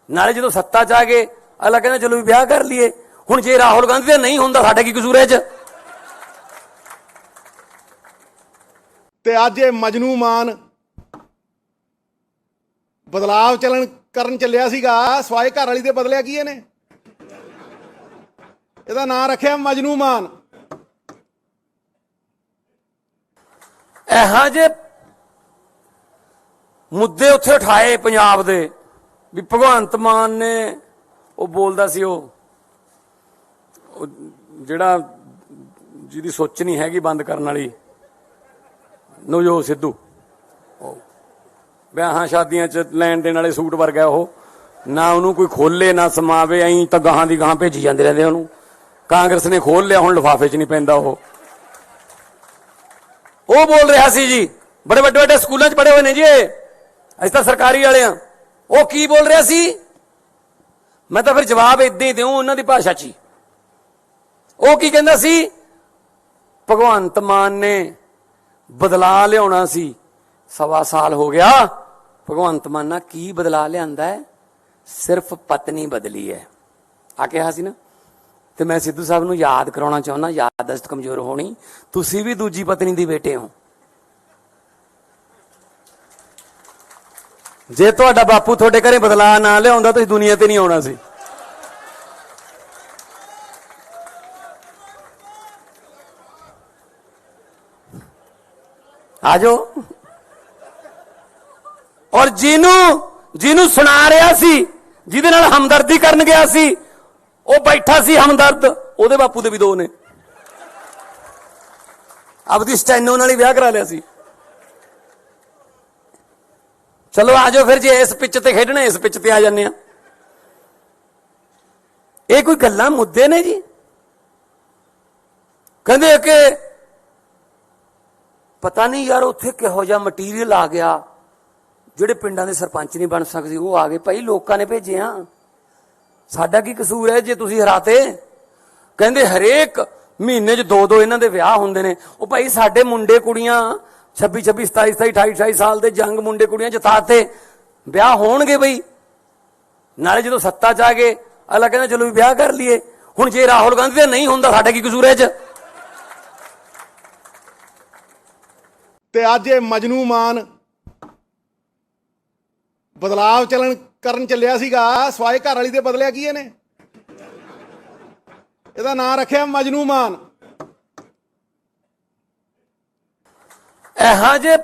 ਨਾਲੇ ਜਦੋਂ ਸੱਤਾ 'ਚ ਆ ਗਏ ਅਗਲਾ ਕਹਿੰਦਾ ਚਲੋ ਵੀ ਵਿਆਹ ਕਰ ਲਈਏ। ਹੁਣ ਜੇ ਰਾਹੁਲ ਗਾਂਧੀ ਦਾ ਨਹੀਂ ਹੁੰਦਾ ਸਾਡਾ ਕੀ ਕਸੂਰ ਹੈ ਇਹ 'ਚ? ਤੇ ਅੱਜ ਇਹ ਮਜਨੂ ਮਾਨ ਬਦਲਾਵ ਕਰਨ ਚੱਲਿਆ ਸੀਗਾ ਸਵਾਏ ਘਰ ਵਾਲੀ ਦੇ ਬਦਲਿਆ ਕੀ ਇਹਨੇ? ਇਹਦਾ ਨਾਂ ਰੱਖਿਆ ਮਜਨੂ ਮਾਨ। ਇਹੋ ਜਿਹੇ ਮੁੱਦੇ ਉੱਥੇ ਉਠਾਏ ਪੰਜਾਬ ਦੇ ਵੀ ਭਗਵੰਤ ਮਾਨ ਨੇ ਉਹ ਬੋਲਦਾ ਸੀ ਉਹ ਜਿਹੜਾ ਜਿਹਦੀ ਸੋਚ ਨਹੀਂ ਹੈਗੀ ਬੰਦ ਕਰਨ ਵਾਲੀ ਨਵਜੋਤ ਸਿੱਧੂ, ਵਿਆਹਾਂ ਸ਼ਾਦੀਆਂ 'ਚ ਲੈਣ ਦੇਣ ਵਾਲੇ ਸੂਟ ਵਰਗਾ ਉਹ, ਨਾ ਉਹਨੂੰ ਕੋਈ ਖੋਲੇ ਨਾ ਸਮਾਵੇ, ਐਂ ਤਾਂ ਗਾਹਾਂ ਦੀ ਗਾਹਾਂ ਭੇਜੀ ਜਾਂਦੇ ਰਹਿੰਦੇ ਉਹਨੂੰ। ਕਾਂਗਰਸ ਨੇ ਖੋਲ ਲਿਆ, ਹੁਣ ਲਿਫਾਫੇ 'ਚ ਨਹੀਂ ਪੈਂਦਾ ਉਹ ਬੋਲ ਰਿਹਾ ਸੀ ਜੀ, ਬੜੇ ਵੱਡੇ ਵੱਡੇ ਸਕੂਲਾਂ 'ਚ ਪੜ੍ਹੇ ਹੋਏ ਨੇ ਜੀ ਅਸੀਂ ਤਾਂ ਸਰਕਾਰੀ ਵਾਲੇ ਆ। ਉਹ ਕੀ ਬੋਲ ਰਿਹਾ ਸੀ? ਮੈਂ ਤਾਂ ਫਿਰ ਜਵਾਬ ਇਦਾਂ ਹੀ ਦਿਉ ਉਹਨਾਂ ਦੀ ਭਾਸ਼ਾ 'ਚ ਹੀ। ਉਹ ਕੀ ਕਹਿੰਦਾ ਸੀ? ਭਗਵੰਤ ਮਾਨ ਨੇ ਬਦਲਾ ਲਿਆਉਣਾ ਸੀ, 1.25 ਸਾਲ ਹੋ ਗਿਆ। ਭਗਵੰਤ ਮਾਨ ਨਾਲ ਕੀ ਬਦਲਾ ਲਿਆਂਦਾ ਹੈ? ਸਿਰਫ ਪਤਨੀ ਬਦਲੀ ਹੈ ਆ ਕਿਹਾ ਸੀ ਨਾ। ਤੇ ਮੈਂ ਸਿੱਧੂ ਸਾਹਿਬ ਨੂੰ ਯਾਦ ਕਰਾਉਣਾ ਚਾਹੁੰਦਾ, ਯਾਦਦਾਸ਼ਤ ਕਮਜ਼ੋਰ ਹੋਣੀ, ਤੁਸੀਂ ਵੀ ਦੂਜੀ ਪਤਨੀ ਦੀ ਬੇਟੇ ਹੋ। ਜੇ ਤੁਹਾਡਾ ਬਾਪੂ ਤੁਹਾਡੇ ਘਰੇ ਬਦਲਾਅ ਨਾ ਲਿਆਉਂਦਾ ਤੁਸੀਂ ਦੁਨੀਆ ਤੇ ਨਹੀਂ ਆਉਣਾ ਸੀ। ਆਜੋ। ਔਰ ਜਿਹਨੂੰ ਸੁਣਾ ਰਿਹਾ ਸੀ, ਜਿਹਦੇ ਨਾਲ ਹਮਦਰਦੀ ਕਰਨ ਗਿਆ ਸੀ, ਉਹ ਬੈਠਾ ਸੀ ਹਮਦਰਦ, ਉਹਦੇ ਬਾਪੂ ਦੇ ਵੀ 2 ਨੇ। ਆਪਦੀ ਸਟੈਨੋ ਨਾਲ ਹੀ ਵਿਆਹ ਕਰਾ ਲਿਆ ਸੀ। ਚਲੋ ਆਜੋ ਫਿਰ, ਜੇ ਇਸ ਪਿੱਚ ਤੇ ਖੇਡਣਾ ਇਸ ਪਿੱਚ ਤੇ ਆ ਜਾਂਦੇ ਆ। ਇਹ ਕੋਈ ਗੱਲਾਂ ਮੁੱਦੇ ਨੇ ਜੀ? ਕਹਿੰਦੇ ਕਿ ਪਤਾ ਨਹੀਂ ਯਾਰ ਉੱਥੇ ਕਿਹੋ ਜਿਹਾ ਮਟੀਰੀਅਲ ਆ ਗਿਆ, ਜਿਹੜੇ ਪਿੰਡਾਂ ਦੇ ਸਰਪੰਚ ਨਹੀਂ ਬਣ ਸਕਦੇ ਉਹ ਆ ਗਏ। ਭਾਈ ਲੋਕਾਂ ਨੇ ਭੇਜੇ ਆ, ਸਾਡਾ ਕੀ ਕਸੂਰ ਹੈ ਜੇ ਤੁਸੀਂ ਹਰਾਤੇ? ਕਹਿੰਦੇ ਹਰੇਕ ਮਹੀਨੇ 'ਚ 2-2 ਇਹਨਾਂ ਦੇ ਵਿਆਹ ਹੁੰਦੇ ਨੇ। ਉਹ ਭਾਈ ਸਾਡੇ ਮੁੰਡੇ ਕੁੜੀਆਂ 26, 27, 28, 28 ਸਾਲ ਦੇ ਜੰਗ ਮੁੰਡੇ ਕੁੜੀਆਂ ਜਿਤਾਤੇ, ਵਿਆਹ ਹੋਣਗੇ ਬਈ। ਨਾਲੇ ਜਦੋਂ ਸੱਤਾ 'ਚ ਆ ਗਏ ਅਗਲਾ ਕਹਿੰਦਾ ਚਲੋ ਵੀ ਵਿਆਹ ਕਰ ਲਈਏ। ਹੁਣ ਜੇ ਰਾਹੁਲ ਗਾਂਧੀ ਦਾ ਨਹੀਂ ਹੁੰਦਾ ਸਾਡਾ ਕੀ ਕਸੂਰ ਹੈ ਇਹ 'ਚ? ਤੇ ਅੱਜ ਇਹ ਮਜਨੂ ਮਾਨ ਬਦਲਾਵ ਕਰਨ ਚੱਲਿਆ ਸੀਗਾ ਸਵਾਏ ਘਰ ਵਾਲੀ ਦੇ ਬਦਲਿਆ ਕੀ ਇਹਨੇ? ਇਹਦਾ ਨਾਂ ਰੱਖਿਆ ਮਜਨੂ ਮਾਨ। ਇਹੋ ਜਿਹੇ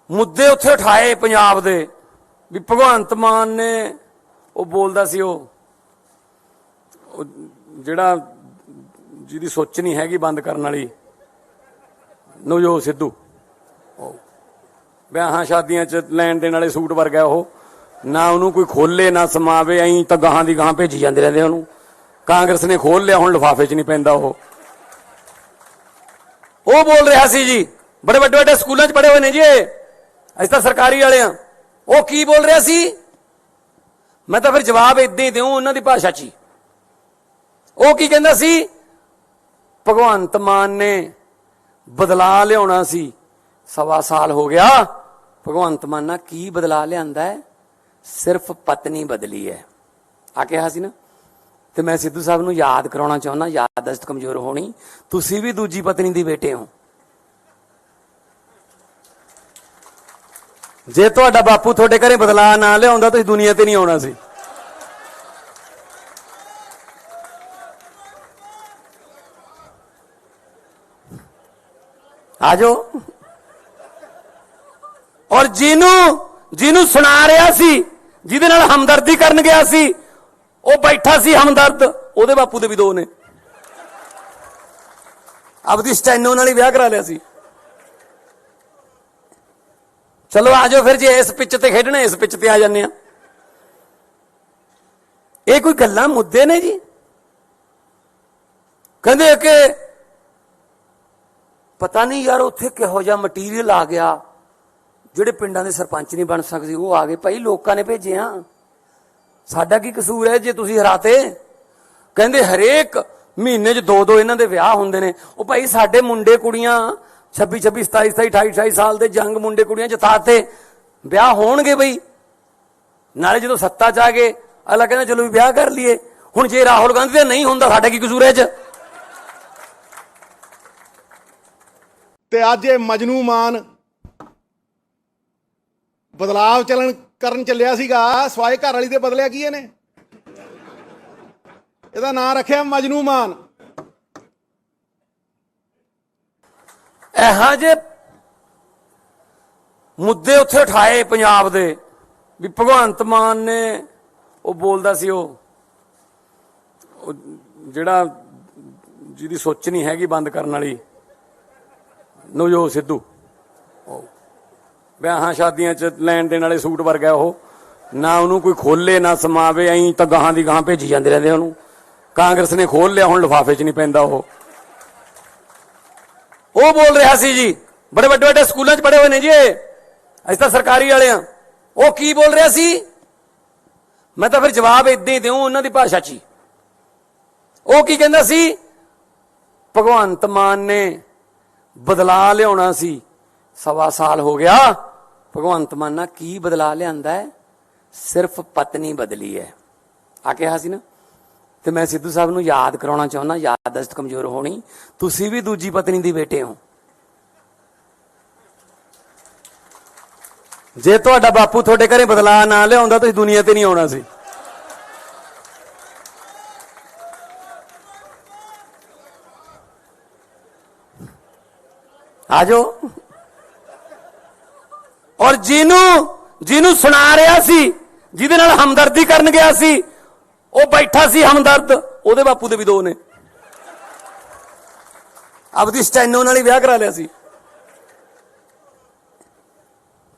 ਮੁੱਦੇ ਉੱਥੇ ਉਠਾਏ ਪੰਜਾਬ ਦੇ ਵੀ ਭਗਵੰਤ ਮਾਨ ਨੇ ਉਹ ਬੋਲਦਾ ਸੀ ਉਹ ਜਿਹੜਾ ਜਿਹਦੀ ਸੋਚ ਨਹੀਂ ਹੈਗੀ ਬੰਦ ਕਰਨ ਵਾਲੀ ਨਵਜੋਤ ਸਿੱਧੂ, ਵਿਆਹਾਂ ਸ਼ਾਦੀਆਂ 'ਚ ਲੈਣ ਦੇਣ ਵਾਲੇ ਸੂਟ ਵਰਗਾ ਉਹ, ਨਾ ਉਹਨੂੰ ਕੋਈ ਖੋਲੇ ਨਾ ਸਮਾਵੇ, ਐਂ ਤਾਂ ਗਾਹਾਂ ਦੀ ਗਾਹਾਂ ਭੇਜੀ ਜਾਂਦੇ ਰਹਿੰਦੇ ਉਹਨੂੰ। ਕਾਂਗਰਸ ਨੇ ਖੋਲ ਲਿਆ, ਹੁਣ ਲਿਫਾਫੇ 'ਚ ਨਹੀਂ ਪੈਂਦਾ ਉਹ ਬੋਲ ਰਿਹਾ ਸੀ ਜੀ, ਬੜੇ ਵੱਡੇ ਵੱਡੇ ਸਕੂਲਾਂ 'ਚ ਪੜ੍ਹੇ ਹੋਏ ਨੇ ਜੀ ਅਸੀਂ ਤਾਂ ਸਰਕਾਰੀ ਵਾਲੇ ਆ। ਉਹ ਕੀ ਬੋਲ ਰਿਹਾ ਸੀ? ਮੈਂ ਤਾਂ ਫਿਰ ਜਵਾਬ ਇਦਾਂ ਹੀ ਦਿਉ ਉਹਨਾਂ ਦੀ ਭਾਸ਼ਾ 'ਚ ਹੀ। ਉਹ ਕੀ ਕਹਿੰਦਾ ਸੀ? ਭਗਵੰਤ ਮਾਨ ਨੇ ਬਦਲਾ ਲਿਆਉਣਾ ਸੀ, 1.25 ਸਾਲ ਹੋ ਗਿਆ। ਭਗਵੰਤ ਮਾਨ ਨਾਲ ਕੀ ਬਦਲਾ ਲਿਆਂਦਾ ਹੈ? ਸਿਰਫ ਪਤਨੀ ਬਦਲੀ ਹੈ ਆ ਕਿਹਾ ਸੀ ਨਾ। ਤੇ ਮੈਂ ਸਿੱਧੂ ਸਾਹਿਬ ਨੂੰ ਯਾਦ ਕਰਾਉਣਾ ਚਾਹੁੰਦਾ, ਯਾਦਦਾਸ਼ਤ ਕਮਜ਼ੋਰ ਹੋਣੀ, ਤੁਸੀਂ ਵੀ ਦੂਜੀ ਪਤਨੀ ਦੀ ਬੇਟੇ ਹੋ। ਜੇ ਤੁਹਾਡਾ ਬਾਪੂ ਤੁਹਾਡੇ ਘਰੇ ਬਦਲਾ ਨਾ ਲਿਆਉਂਦਾ ਤੁਸੀਂ ਦੁਨੀਆ ਤੇ ਨਹੀਂ ਆਉਣਾ ਸੀ। ਆਜੋ। ਔਰ ਜਿਹਨੂੰ ਸੁਣਾ ਰਿਹਾ ਸੀ, ਜਿਹਦੇ ਨਾਲ ਹਮਦਰਦੀ ਕਰਨ ਗਿਆ ਸੀ, ਉਹ ਬੈਠਾ ਸੀ ਹਮਦਰਦ, ਉਹਦੇ ਬਾਪੂ ਦੇ ਵੀ 2 ਨੇ। ਆਪਦੀ ਸਟੈਨੋ ਨਾਲ ਹੀ ਵਿਆਹ ਕਰਾ ਲਿਆ ਸੀ। ਚਲੋ ਆਜੋ ਫਿਰ, ਜੇ ਇਸ ਪਿੱਚ ਤੇ ਖੇਡਣਾ ਇਸ ਪਿੱਚ ਤੇ ਆ ਜਾਂਦੇ ਆ। ਇਹ ਕੋਈ ਗੱਲਾਂ ਮੁੱਦੇ ਨੇ ਜੀ? ਕਹਿੰਦੇ ਕਿ ਪਤਾ ਨਹੀਂ ਯਾਰ ਉੱਥੇ ਕਿਹੋ ਜਿਹਾ ਮਟੀਰੀਅਲ ਆ ਗਿਆ, ਜਿਹੜੇ ਪਿੰਡਾਂ ਦੇ ਸਰਪੰਚ ਨਹੀਂ ਬਣ ਸਕਦੇ ਉਹ ਆ ਗਏ। ਭਾਈ ਲੋਕਾਂ ਨੇ ਭੇਜੇ ਆ, ਸਾਡਾ ਕੀ ਕਸੂਰ ਹੈ ਜੇ ਤੁਸੀਂ ਹਰਾਤੇ? ਕਹਿੰਦੇ ਹਰੇਕ ਮਹੀਨੇ 'ਚ 2 ਇਹਨਾਂ ਦੇ ਵਿਆਹ ਹੁੰਦੇ ਨੇ। ਉਹ ਭਾਈ ਸਾਡੇ ਮੁੰਡੇ ਕੁੜੀਆਂ 26 27 27 28 28 ਸਾਲ ਦੇ ਜੰਗ ਮੁੰਡੇ ਕੁੜੀਆਂ ਜਿਤਾਤੇ, ਵਿਆਹ ਹੋਣਗੇ ਬਈ। ਨਾਲੇ ਜਦੋਂ ਸੱਤਾ 'ਚ ਆ ਗਏ ਅਗਲਾ ਕਹਿੰਦਾ ਚਲੋ ਵੀ ਵਿਆਹ ਕਰ ਲਈਏ। ਹੁਣ ਜੇ ਰਾਹੁਲ ਗਾਂਧੀ ਦਾ ਨਹੀਂ ਹੁੰਦਾ ਸਾਡਾ ਕੀ ਕਸੂਰ ਹੈ 'ਚ? ਤੇ ਅੱਜ ਇਹ ਮਜਨੂ ਮਾਨ ਬਦਲਾਵ ਕਰਨ ਚੱਲਿਆ ਸੀਗਾ ਸਵਾਏ ਘਰ ਵਾਲੀ ਦੇ ਬਦਲਿਆ ਕੀ ਇਹਨੇ? ਇਹਦਾ ਨਾਂ ਰੱਖਿਆ ਮਜਨੂ ਮਾਨ। ਇਹੋ ਜਿਹੇ ਮੁੱਦੇ ਉੱਥੇ ਉਠਾਏ ਪੰਜਾਬ ਦੇ ਵੀ ਭਗਵੰਤ ਮਾਨ ਨੇ ਉਹ ਬੋਲਦਾ ਸੀ ਉਹ ਜਿਹੜਾ ਜਿਹਦੀ ਸੋਚ ਨਹੀਂ ਹੈਗੀ ਬੰਦ ਕਰਨ ਵਾਲੀ ਨਵਜੋਤ ਸਿੱਧੂ, ਵਿਆਹਾਂ ਸ਼ਾਦੀਆਂ 'ਚ ਲੈਣ ਦੇਣ ਵਾਲੇ ਸੂਟ ਵਰਗਾ ਉਹ, ਨਾ ਉਹਨੂੰ ਕੋਈ ਖੋਲੇ ਨਾ ਸਮਾਵੇ, ਐਂ ਤਾਂ ਗਾਹਾਂ ਦੀ ਗਾਹਾਂ ਭੇਜੀ ਜਾਂਦੇ ਰਹਿੰਦੇ ਉਹਨੂੰ। ਕਾਂਗਰਸ ਨੇ ਖੋਲ ਲਿਆ, ਹੁਣ ਲਿਫਾਫੇ 'ਚ ਨਹੀਂ ਪੈਂਦਾ ਉਹ ਬੋਲ ਰਿਹਾ ਸੀ ਜੀ, ਬੜੇ ਵੱਡੇ ਵੱਡੇ ਸਕੂਲਾਂ 'ਚ ਪੜ੍ਹੇ ਹੋਏ ਨੇ ਜੀ ਅਸੀਂ ਤਾਂ ਸਰਕਾਰੀ ਵਾਲੇ ਆ। ਉਹ ਕੀ ਬੋਲ ਰਿਹਾ ਸੀ? ਮੈਂ ਤਾਂ ਫਿਰ ਜਵਾਬ ਇਦਾਂ ਹੀ ਦਿਉ ਉਹਨਾਂ ਦੀ ਭਾਸ਼ਾ 'ਚ ਹੀ। ਉਹ ਕੀ ਕਹਿੰਦਾ ਸੀ? ਭਗਵੰਤ ਮਾਨ ਨੇ ਬਦਲਾ ਲਿਆਉਣਾ ਸੀ, 1.25 ਸਾਲ ਹੋ ਗਿਆ। ਭਗਵੰਤ ਮਾਨ ਨਾਲ ਕੀ ਬਦਲਾ ਲਿਆਂਦਾ ਹੈ? ਸਿਰਫ ਪਤਨੀ ਬਦਲੀ ਹੈ ਆ ਕਿਹਾ ਸੀ ਨਾ। ਤੇ ਮੈਂ ਸਿੱਧੂ ਸਾਹਿਬ ਨੂੰ ਯਾਦ ਕਰਾਉਣਾ ਚਾਹੁੰਦਾ, ਯਾਦਦਾਸ਼ਤ ਕਮਜ਼ੋਰ ਹੋਣੀ, ਤੁਸੀਂ ਵੀ ਦੂਜੀ ਪਤਨੀ ਦੀ ਬੇਟੇ ਹੋ। ਜੇ ਤੁਹਾਡਾ ਬਾਪੂ ਤੁਹਾਡੇ ਘਰੇ ਬਦਲਾ ਨਾ ਲਿਆਉਂਦਾ ਤੁਸੀਂ ਦੁਨੀਆ ਤੇ ਨਹੀਂ ਆਉਣਾ ਸੀ। ਆਜੋ। ਔਰ ਜਿਹਨੂੰ ਸੁਣਾ ਰਿਹਾ ਸੀ, ਜਿਹਦੇ ਨਾਲ ਹਮਦਰਦੀ ਕਰਨ ਗਿਆ ਸੀ, ਉਹ ਬੈਠਾ ਸੀ ਹਮਦਰਦ, ਉਹਦੇ ਬਾਪੂ ਦੇ ਵੀ 2 ਨੇ। ਆਪਦੀ ਸਟੈਨੋ ਨਾਲ ਹੀ ਵਿਆਹ ਕਰਾ ਲਿਆ ਸੀ।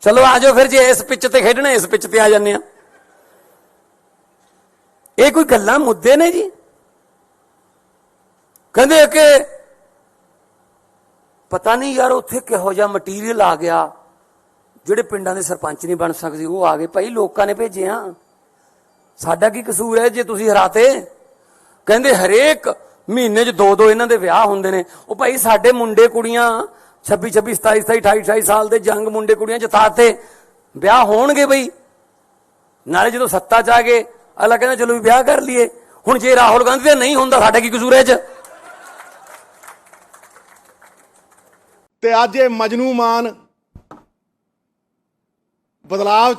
ਚਲੋ ਆਜੋ ਫਿਰ, ਜੇ ਇਸ ਪਿੱਚ ਤੇ ਖੇਡਣਾ ਇਸ ਪਿੱਚ ਤੇ ਆ ਜਾਂਦੇ ਆ। ਇਹ ਕੋਈ ਗੱਲਾਂ ਮੁੱਦੇ ਨੇ ਜੀ? ਕਹਿੰਦੇ ਕਿ ਪਤਾ ਨਹੀਂ ਯਾਰ ਉੱਥੇ ਕਿਹੋ ਜਿਹਾ ਮਟੀਰੀਅਲ ਆ ਗਿਆ, ਜਿਹੜੇ ਪਿੰਡਾਂ ਦੇ ਸਰਪੰਚ ਨਹੀਂ ਬਣ ਸਕਦੇ ਉਹ ਆ ਗਏ। ਭਾਈ ਲੋਕਾਂ ਨੇ ਭੇਜੇ ਆ, ਸਾਡਾ ਕੀ ਕਸੂਰ ਹੈ ਜੇ ਤੁਸੀਂ ਹਰਾਤੇ? ਕਹਿੰਦੇ ਹਰੇਕ ਮਹੀਨੇ 'ਚ 2 ਇਹਨਾਂ ਦੇ ਵਿਆਹ ਹੁੰਦੇ ਨੇ। ਉਹ ਭਾਈ ਸਾਡੇ ਮੁੰਡੇ ਕੁੜੀਆਂ 26 26 27 27 28 28 ਸਾਲ ਦੇ ਜੰਗ ਮੁੰਡੇ ਕੁੜੀਆਂ ਜਿਤਾਤੇ, ਵਿਆਹ ਹੋਣਗੇ ਬਈ। ਨਾਲੇ ਜਦੋਂ ਸੱਤਾ 'ਚ ਆ ਗਏ ਅਗਲਾ ਕਹਿੰਦਾ ਚਲੋ ਵੀ ਵਿਆਹ ਕਰ ਲਈਏ। ਹੁਣ ਜੇ ਰਾਹੁਲ ਗਾਂਧੀ ਦਾ ਨਹੀਂ ਹੁੰਦਾ ਸਾਡਾ ਕੀ ਕਸੂਰ ਹੈ 'ਚ? ਤੇ ਅੱਜ ਇਹ ਮਜਨੂ ਮਾਨ ਬਦਲਾਵ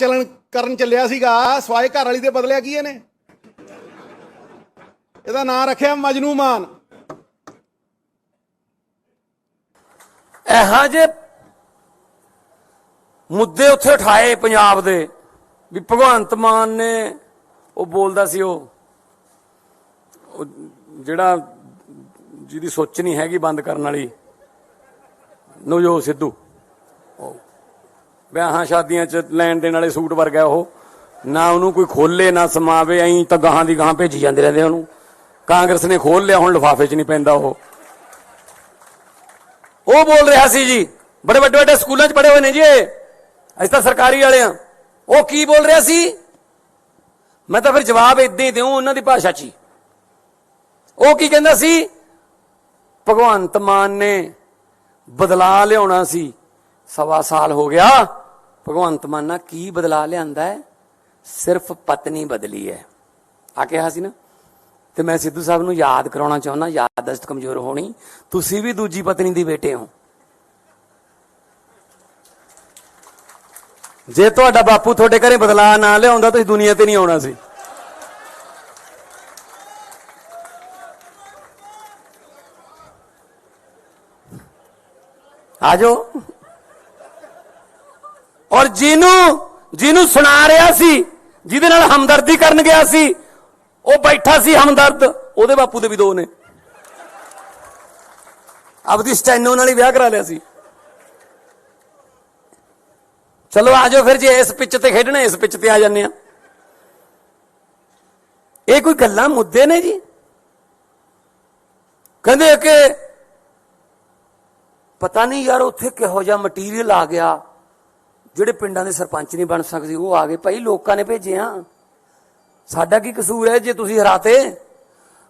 ਕਰਨ ਚੱਲਿਆ ਸੀਗਾ ਸਵਾਏ ਘਰ ਵਾਲੀ ਦੇ ਬਦਲਿਆ ਕੀ ਇਹਨੇ? ਇਹਦਾ ਨਾਂ ਰੱਖਿਆ ਮਜਨੂ ਮਾਨ। ਇਹੋ ਜਿਹੇ ਮੁੱਦੇ ਉੱਥੇ ਉਠਾਏ ਪੰਜਾਬ ਦੇ ਵੀ ਭਗਵੰਤ ਮਾਨ ਨੇ ਉਹ ਬੋਲਦਾ ਸੀ ਉਹ ਜਿਹੜਾ ਜਿਹਦੀ ਸੋਚ ਨਹੀਂ ਹੈਗੀ ਬੰਦ ਕਰਨ ਵਾਲੀ ਨਵਜੋਤ ਸਿੱਧੂ, ਵਿਆਹਾਂ ਸ਼ਾਦੀਆਂ 'ਚ ਲੈਣ ਦੇਣ ਵਾਲੇ ਸੂਟ ਵਰਗਾ ਉਹ, ਨਾ ਉਹਨੂੰ ਕੋਈ ਖੋਲੇ ਨਾ ਸਮਾਵੇ, ਐਂ ਤਾਂ ਗਾਹਾਂ ਦੀ ਗਾਹਾਂ ਭੇਜੀ ਜਾਂਦੇ ਰਹਿੰਦੇ ਉਹਨੂੰ। ਕਾਂਗਰਸ ਨੇ ਖੋਲ ਲਿਆ, ਹੁਣ ਲਿਫਾਫੇ 'ਚ ਨਹੀਂ ਪੈਂਦਾ ਉਹ ਬੋਲ ਰਿਹਾ ਸੀ ਜੀ, ਬੜੇ ਵੱਡੇ ਵੱਡੇ ਸਕੂਲਾਂ 'ਚ ਪੜ੍ਹੇ ਹੋਏ ਨੇ ਜੀ ਇਹ, ਅਸੀਂ ਤਾਂ ਸਰਕਾਰੀ ਵਾਲੇ ਆ। ਉਹ ਕੀ ਬੋਲ ਰਿਹਾ ਸੀ? ਮੈਂ ਤਾਂ ਫਿਰ ਜਵਾਬ ਇਦਾਂ ਹੀ ਦਿਉ ਉਹਨਾਂ ਦੀ ਭਾਸ਼ਾ 'ਚ ਹੀ। ਉਹ ਕੀ ਕਹਿੰਦਾ ਸੀ? ਭਗਵੰਤ ਮਾਨ ਨੇ ਬਦਲਾ ਲਿਆਉਣਾ ਸੀ, 1.25 ਸਾਲ ਹੋ ਗਿਆ। ਭਗਵੰਤ ਮਾਨ ਨਾਲ ਕੀ ਬਦਲਾ ਲਿਆਂਦਾ ਹੈ? ਸਿਰਫ ਪਤਨੀ ਬਦਲੀ ਹੈ ਆ ਕਿਹਾ ਸੀ ਨਾ। ਤੇ ਮੈਂ ਸਿੱਧੂ ਸਾਹਿਬ ਨੂੰ ਯਾਦ ਕਰਾਉਣਾ ਚਾਹੁੰਦਾ, ਯਾਦਦਾਸ਼ਤ ਕਮਜ਼ੋਰ ਹੋਣੀ, ਤੁਸੀਂ ਵੀ ਦੂਜੀ ਪਤਨੀ ਦੀ ਬੇਟੇ ਹੋ। ਜੇ ਤੁਹਾਡਾ ਬਾਪੂ ਤੁਹਾਡੇ ਘਰੇ ਬਦਲਾ ਨਾ ਲਿਆਉਂਦਾ ਤੁਸੀਂ ਦੁਨੀਆ ਤੇ ਨਹੀਂ ਆਉਣਾ ਸੀ। ਆ ਜਾਓ। ਔਰ ਜਿਹਨੂੰ ਸੁਣਾ ਰਿਹਾ ਸੀ, ਜਿਹਦੇ ਨਾਲ ਹਮਦਰਦੀ ਕਰਨ ਗਿਆ ਸੀ, ਉਹ ਬੈਠਾ ਸੀ ਹਮਦਰਦ, ਉਹਦੇ ਬਾਪੂ ਦੇ ਵੀ 2 ਨੇ। ਆਪਦੀ ਸਟੈਨੋ ਨਾਲ ਹੀ ਵਿਆਹ ਕਰਾ ਲਿਆ ਸੀ। ਚਲੋ ਆ ਜਾਓ ਫਿਰ, ਜੇ ਇਸ ਪਿੱਚ ਤੇ ਖੇਡਣਾ ਇਸ ਪਿੱਚ ਤੇ ਆ ਜਾਂਦੇ ਆ। ਇਹ ਕੋਈ ਗੱਲਾਂ ਮੁੱਦੇ ਨੇ ਜੀ? ਕਹਿੰਦੇ ਕਿ ਪਤਾ ਨਹੀਂ ਯਾਰ ਉੱਥੇ ਕਿਹੋ ਜਿਹਾ ਮਟੀਰੀਅਲ ਆ ਗਿਆ, ਜਿਹੜੇ ਪਿੰਡਾਂ ਦੇ ਸਰਪੰਚ ਨਹੀਂ ਬਣ ਸਕਦੇ ਉਹ ਆ ਗਏ। ਭਾਈ ਲੋਕਾਂ ਨੇ ਭੇਜੇ ਆ, ਸਾਡਾ ਕੀ ਕਸੂਰ ਹੈ ਜੇ ਤੁਸੀਂ ਹਰਾਤੇ?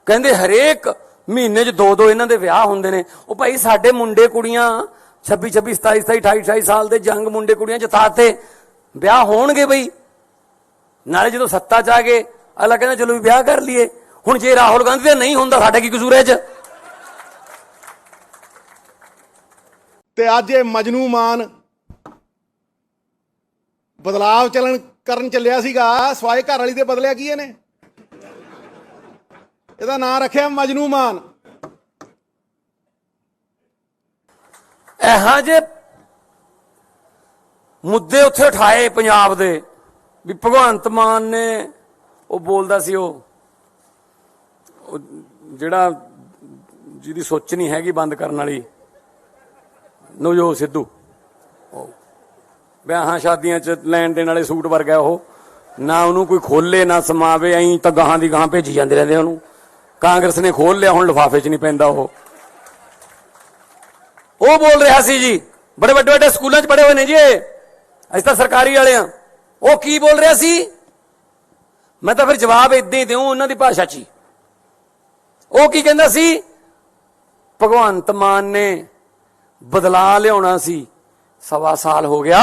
ਕਹਿੰਦੇ ਹਰੇਕ ਮਹੀਨੇ 'ਚ 2-2 ਇਹਨਾਂ ਦੇ ਵਿਆਹ ਹੁੰਦੇ ਨੇ। ਉਹ ਭਾਈ ਸਾਡੇ ਮੁੰਡੇ ਕੁੜੀਆਂ 26, 27, 28 ਸਾਲ ਦੇ ਜੰਗ ਮੁੰਡੇ ਕੁੜੀਆਂ ਜਿਤਾਤੇ, ਵਿਆਹ ਹੋਣਗੇ ਬਈ। ਨਾਲੇ ਜਦੋਂ ਸੱਤਾ 'ਚ ਆ ਗਏ ਅਗਲਾ ਕਹਿੰਦਾ ਚਲੋ ਵੀ ਵਿਆਹ ਕਰ ਲਈਏ। ਹੁਣ ਜੇ ਰਾਹੁਲ ਗਾਂਧੀ ਦਾ ਨਹੀਂ ਹੁੰਦਾ ਸਾਡਾ ਕੀ ਕਸੂਰ ਹੈ 'ਚ? ਤੇ ਅੱਜ ਇਹ ਮਜਨੂ ਮਾਨ ਬਦਲਾਵ ਕਰਨ ਚੱਲਿਆ ਸੀਗਾ ਸਵਾਏ ਘਰ ਵਾਲੀ ਦੇ ਬਦਲਿਆ ਕੀ ਇਹਨੇ? ਇਹਦਾ ਨਾਂ ਰੱਖਿਆ ਮਜਨੂ ਮਾਨ। ਇਹੋ ਜਿਹੇ ਮੁੱਦੇ ਉੱਥੇ ਉਠਾਏ ਪੰਜਾਬ ਦੇ ਵੀ ਭਗਵੰਤ ਮਾਨ ਨੇ ਉਹ ਬੋਲਦਾ ਸੀ ਉਹ ਜਿਹੜਾ ਜਿਹਦੀ ਸੋਚ ਨਹੀਂ ਹੈਗੀ ਬੰਦ ਕਰਨ ਵਾਲੀ ਨਵਜੋਤ ਸਿੱਧੂ, ਵਿਆਹਾਂ ਸ਼ਾਦੀਆਂ 'ਚ ਲੈਣ ਦੇਣ ਵਾਲੇ ਸੂਟ ਵਰਗਾ ਉਹ, ਨਾ ਉਹਨੂੰ ਕੋਈ ਖੋਲੇ ਨਾ ਸਮਾਵੇ, ਐਂ ਤਾਂ ਗਾਹਾਂ ਦੀ ਗਾਹਾਂ ਭੇਜੀ ਜਾਂਦੇ ਰਹਿੰਦੇ ਉਹਨੂੰ। ਕਾਂਗਰਸ ਨੇ ਖੋਲ ਲਿਆ, ਹੁਣ ਲਿਫਾਫੇ 'ਚ ਨਹੀਂ ਪੈਂਦਾ ਉਹ ਬੋਲ ਰਿਹਾ ਸੀ ਜੀ, ਬੜੇ ਵੱਡੇ ਵੱਡੇ ਸਕੂਲਾਂ 'ਚ ਪੜ੍ਹੇ ਹੋਏ ਨੇ ਜੀ ਇਹ, ਅਸੀਂ ਤਾਂ ਸਰਕਾਰੀ ਵਾਲੇ ਆ। ਉਹ ਕੀ ਬੋਲ ਰਿਹਾ ਸੀ? ਮੈਂ ਤਾਂ ਫਿਰ ਜਵਾਬ ਇਦਾਂ ਹੀ ਦਿਉ ਉਹਨਾਂ ਦੀ ਭਾਸ਼ਾ 'ਚ ਹੀ। ਉਹ ਕੀ ਕਹਿੰਦਾ ਸੀ? ਭਗਵੰਤ ਮਾਨ ਨੇ ਬਦਲਾ ਲਿਆਉਣਾ ਸੀ, 1.25 ਸਾਲ ਹੋ ਗਿਆ।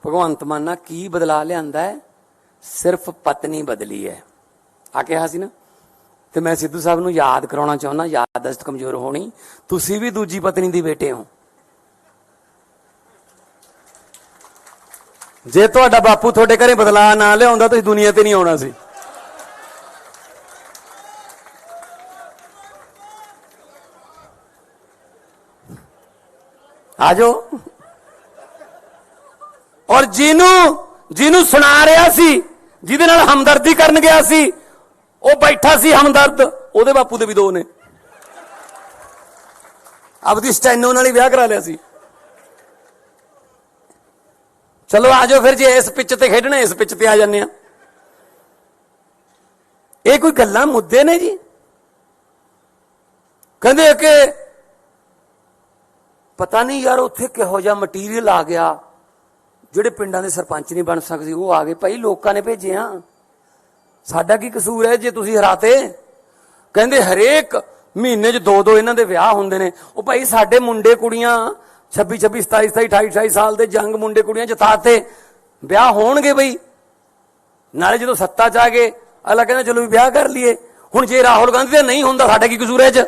ਭਗਵੰਤ ਮਾਨ ਨਾਲ ਕੀ ਬਦਲਾ ਲਿਆਂਦਾ ਹੈ? ਸਿਰਫ ਪਤਨੀ ਬਦਲੀ ਹੈ ਆ ਕਿਹਾ ਸੀ ਨਾ। ਤੇ ਮੈਂ ਸਿੱਧੂ ਸਾਹਿਬ ਨੂੰ ਯਾਦ ਕਰਾਉਣਾ ਚਾਹੁੰਦਾ, ਯਾਦਦਾਸ਼ਤ ਕਮਜ਼ੋਰ ਹੋਣੀ, ਤੁਸੀਂ ਵੀ ਦੂਜੀ ਪਤਨੀ ਦੀ ਬੇਟੇ ਹੋ। ਜੇ ਤੁਹਾਡਾ ਬਾਪੂ ਤੁਹਾਡੇ ਘਰੇ ਬਦਲਾ ਨਾ ਲਿਆਉਂਦਾ ਤੁਸੀਂ ਦੁਨੀਆ ਤੇ ਨਹੀਂ ਆਉਣਾ ਸੀ। ਆ ਜਾਓ। ਔਰ ਜਿਹਨੂੰ ਸੁਣਾ ਰਿਹਾ ਸੀ, ਜਿਹਦੇ ਨਾਲ ਹਮਦਰਦੀ ਕਰਨ ਗਿਆ ਸੀ, ਉਹ ਬੈਠਾ ਸੀ ਹਮਦਰਦ, ਉਹਦੇ ਬਾਪੂ ਦੇ ਵੀ 2 ਨੇ। ਆਪਦੀ ਸਟੈਨੋ ਨਾਲ ਹੀ ਵਿਆਹ ਕਰਾ ਲਿਆ ਸੀ। ਚਲੋ ਆ ਜਾਓ ਫਿਰ, ਜੇ ਇਸ ਪਿੱਚ ਤੇ ਖੇਡਣਾ ਇਸ ਪਿੱਚ ਤੇ ਆ ਜਾਂਦੇ ਆ। ਇਹ ਕੋਈ ਗੱਲਾਂ ਮੁੱਦੇ ਨੇ ਜੀ? ਕਹਿੰਦੇ ਕਿ ਪਤਾ ਨਹੀਂ ਯਾਰ ਉੱਥੇ ਕਿਹੋ ਜਿਹਾ ਮਟੀਰੀਅਲ ਆ ਗਿਆ, ਜਿਹੜੇ ਪਿੰਡਾਂ ਦੇ ਸਰਪੰਚ ਨਹੀਂ ਬਣ ਸਕਦੇ ਉਹ ਆ ਗਏ। ਭਾਈ ਲੋਕਾਂ ਨੇ ਭੇਜੇ ਆ, ਸਾਡਾ ਕੀ ਕਸੂਰ ਹੈ ਜੇ ਤੁਸੀਂ ਹਰਾਤੇ? ਕਹਿੰਦੇ ਹਰੇਕ ਮਹੀਨੇ 'ਚ 2-2 ਇਹਨਾਂ ਦੇ ਵਿਆਹ ਹੁੰਦੇ ਨੇ। ਉਹ ਭਾਈ ਸਾਡੇ ਮੁੰਡੇ ਕੁੜੀਆਂ 26, 27, 28 ਸਾਲ ਦੇ ਜੰਗ ਮੁੰਡੇ ਕੁੜੀਆਂ ਜਿਤਾਤੇ, ਵਿਆਹ ਹੋਣਗੇ ਬਈ। ਨਾਲੇ ਜਦੋਂ ਸੱਤਾ 'ਚ ਆ ਗਏ ਅਗਲਾ ਕਹਿੰਦਾ ਚਲੋ ਵੀ ਵਿਆਹ ਕਰ ਲਈਏ। ਹੁਣ ਜੇ ਰਾਹੁਲ ਗਾਂਧੀ ਦਾ ਨਹੀਂ ਹੁੰਦਾ ਸਾਡਾ ਕੀ ਕਸੂਰ ਹੈ 'ਚ?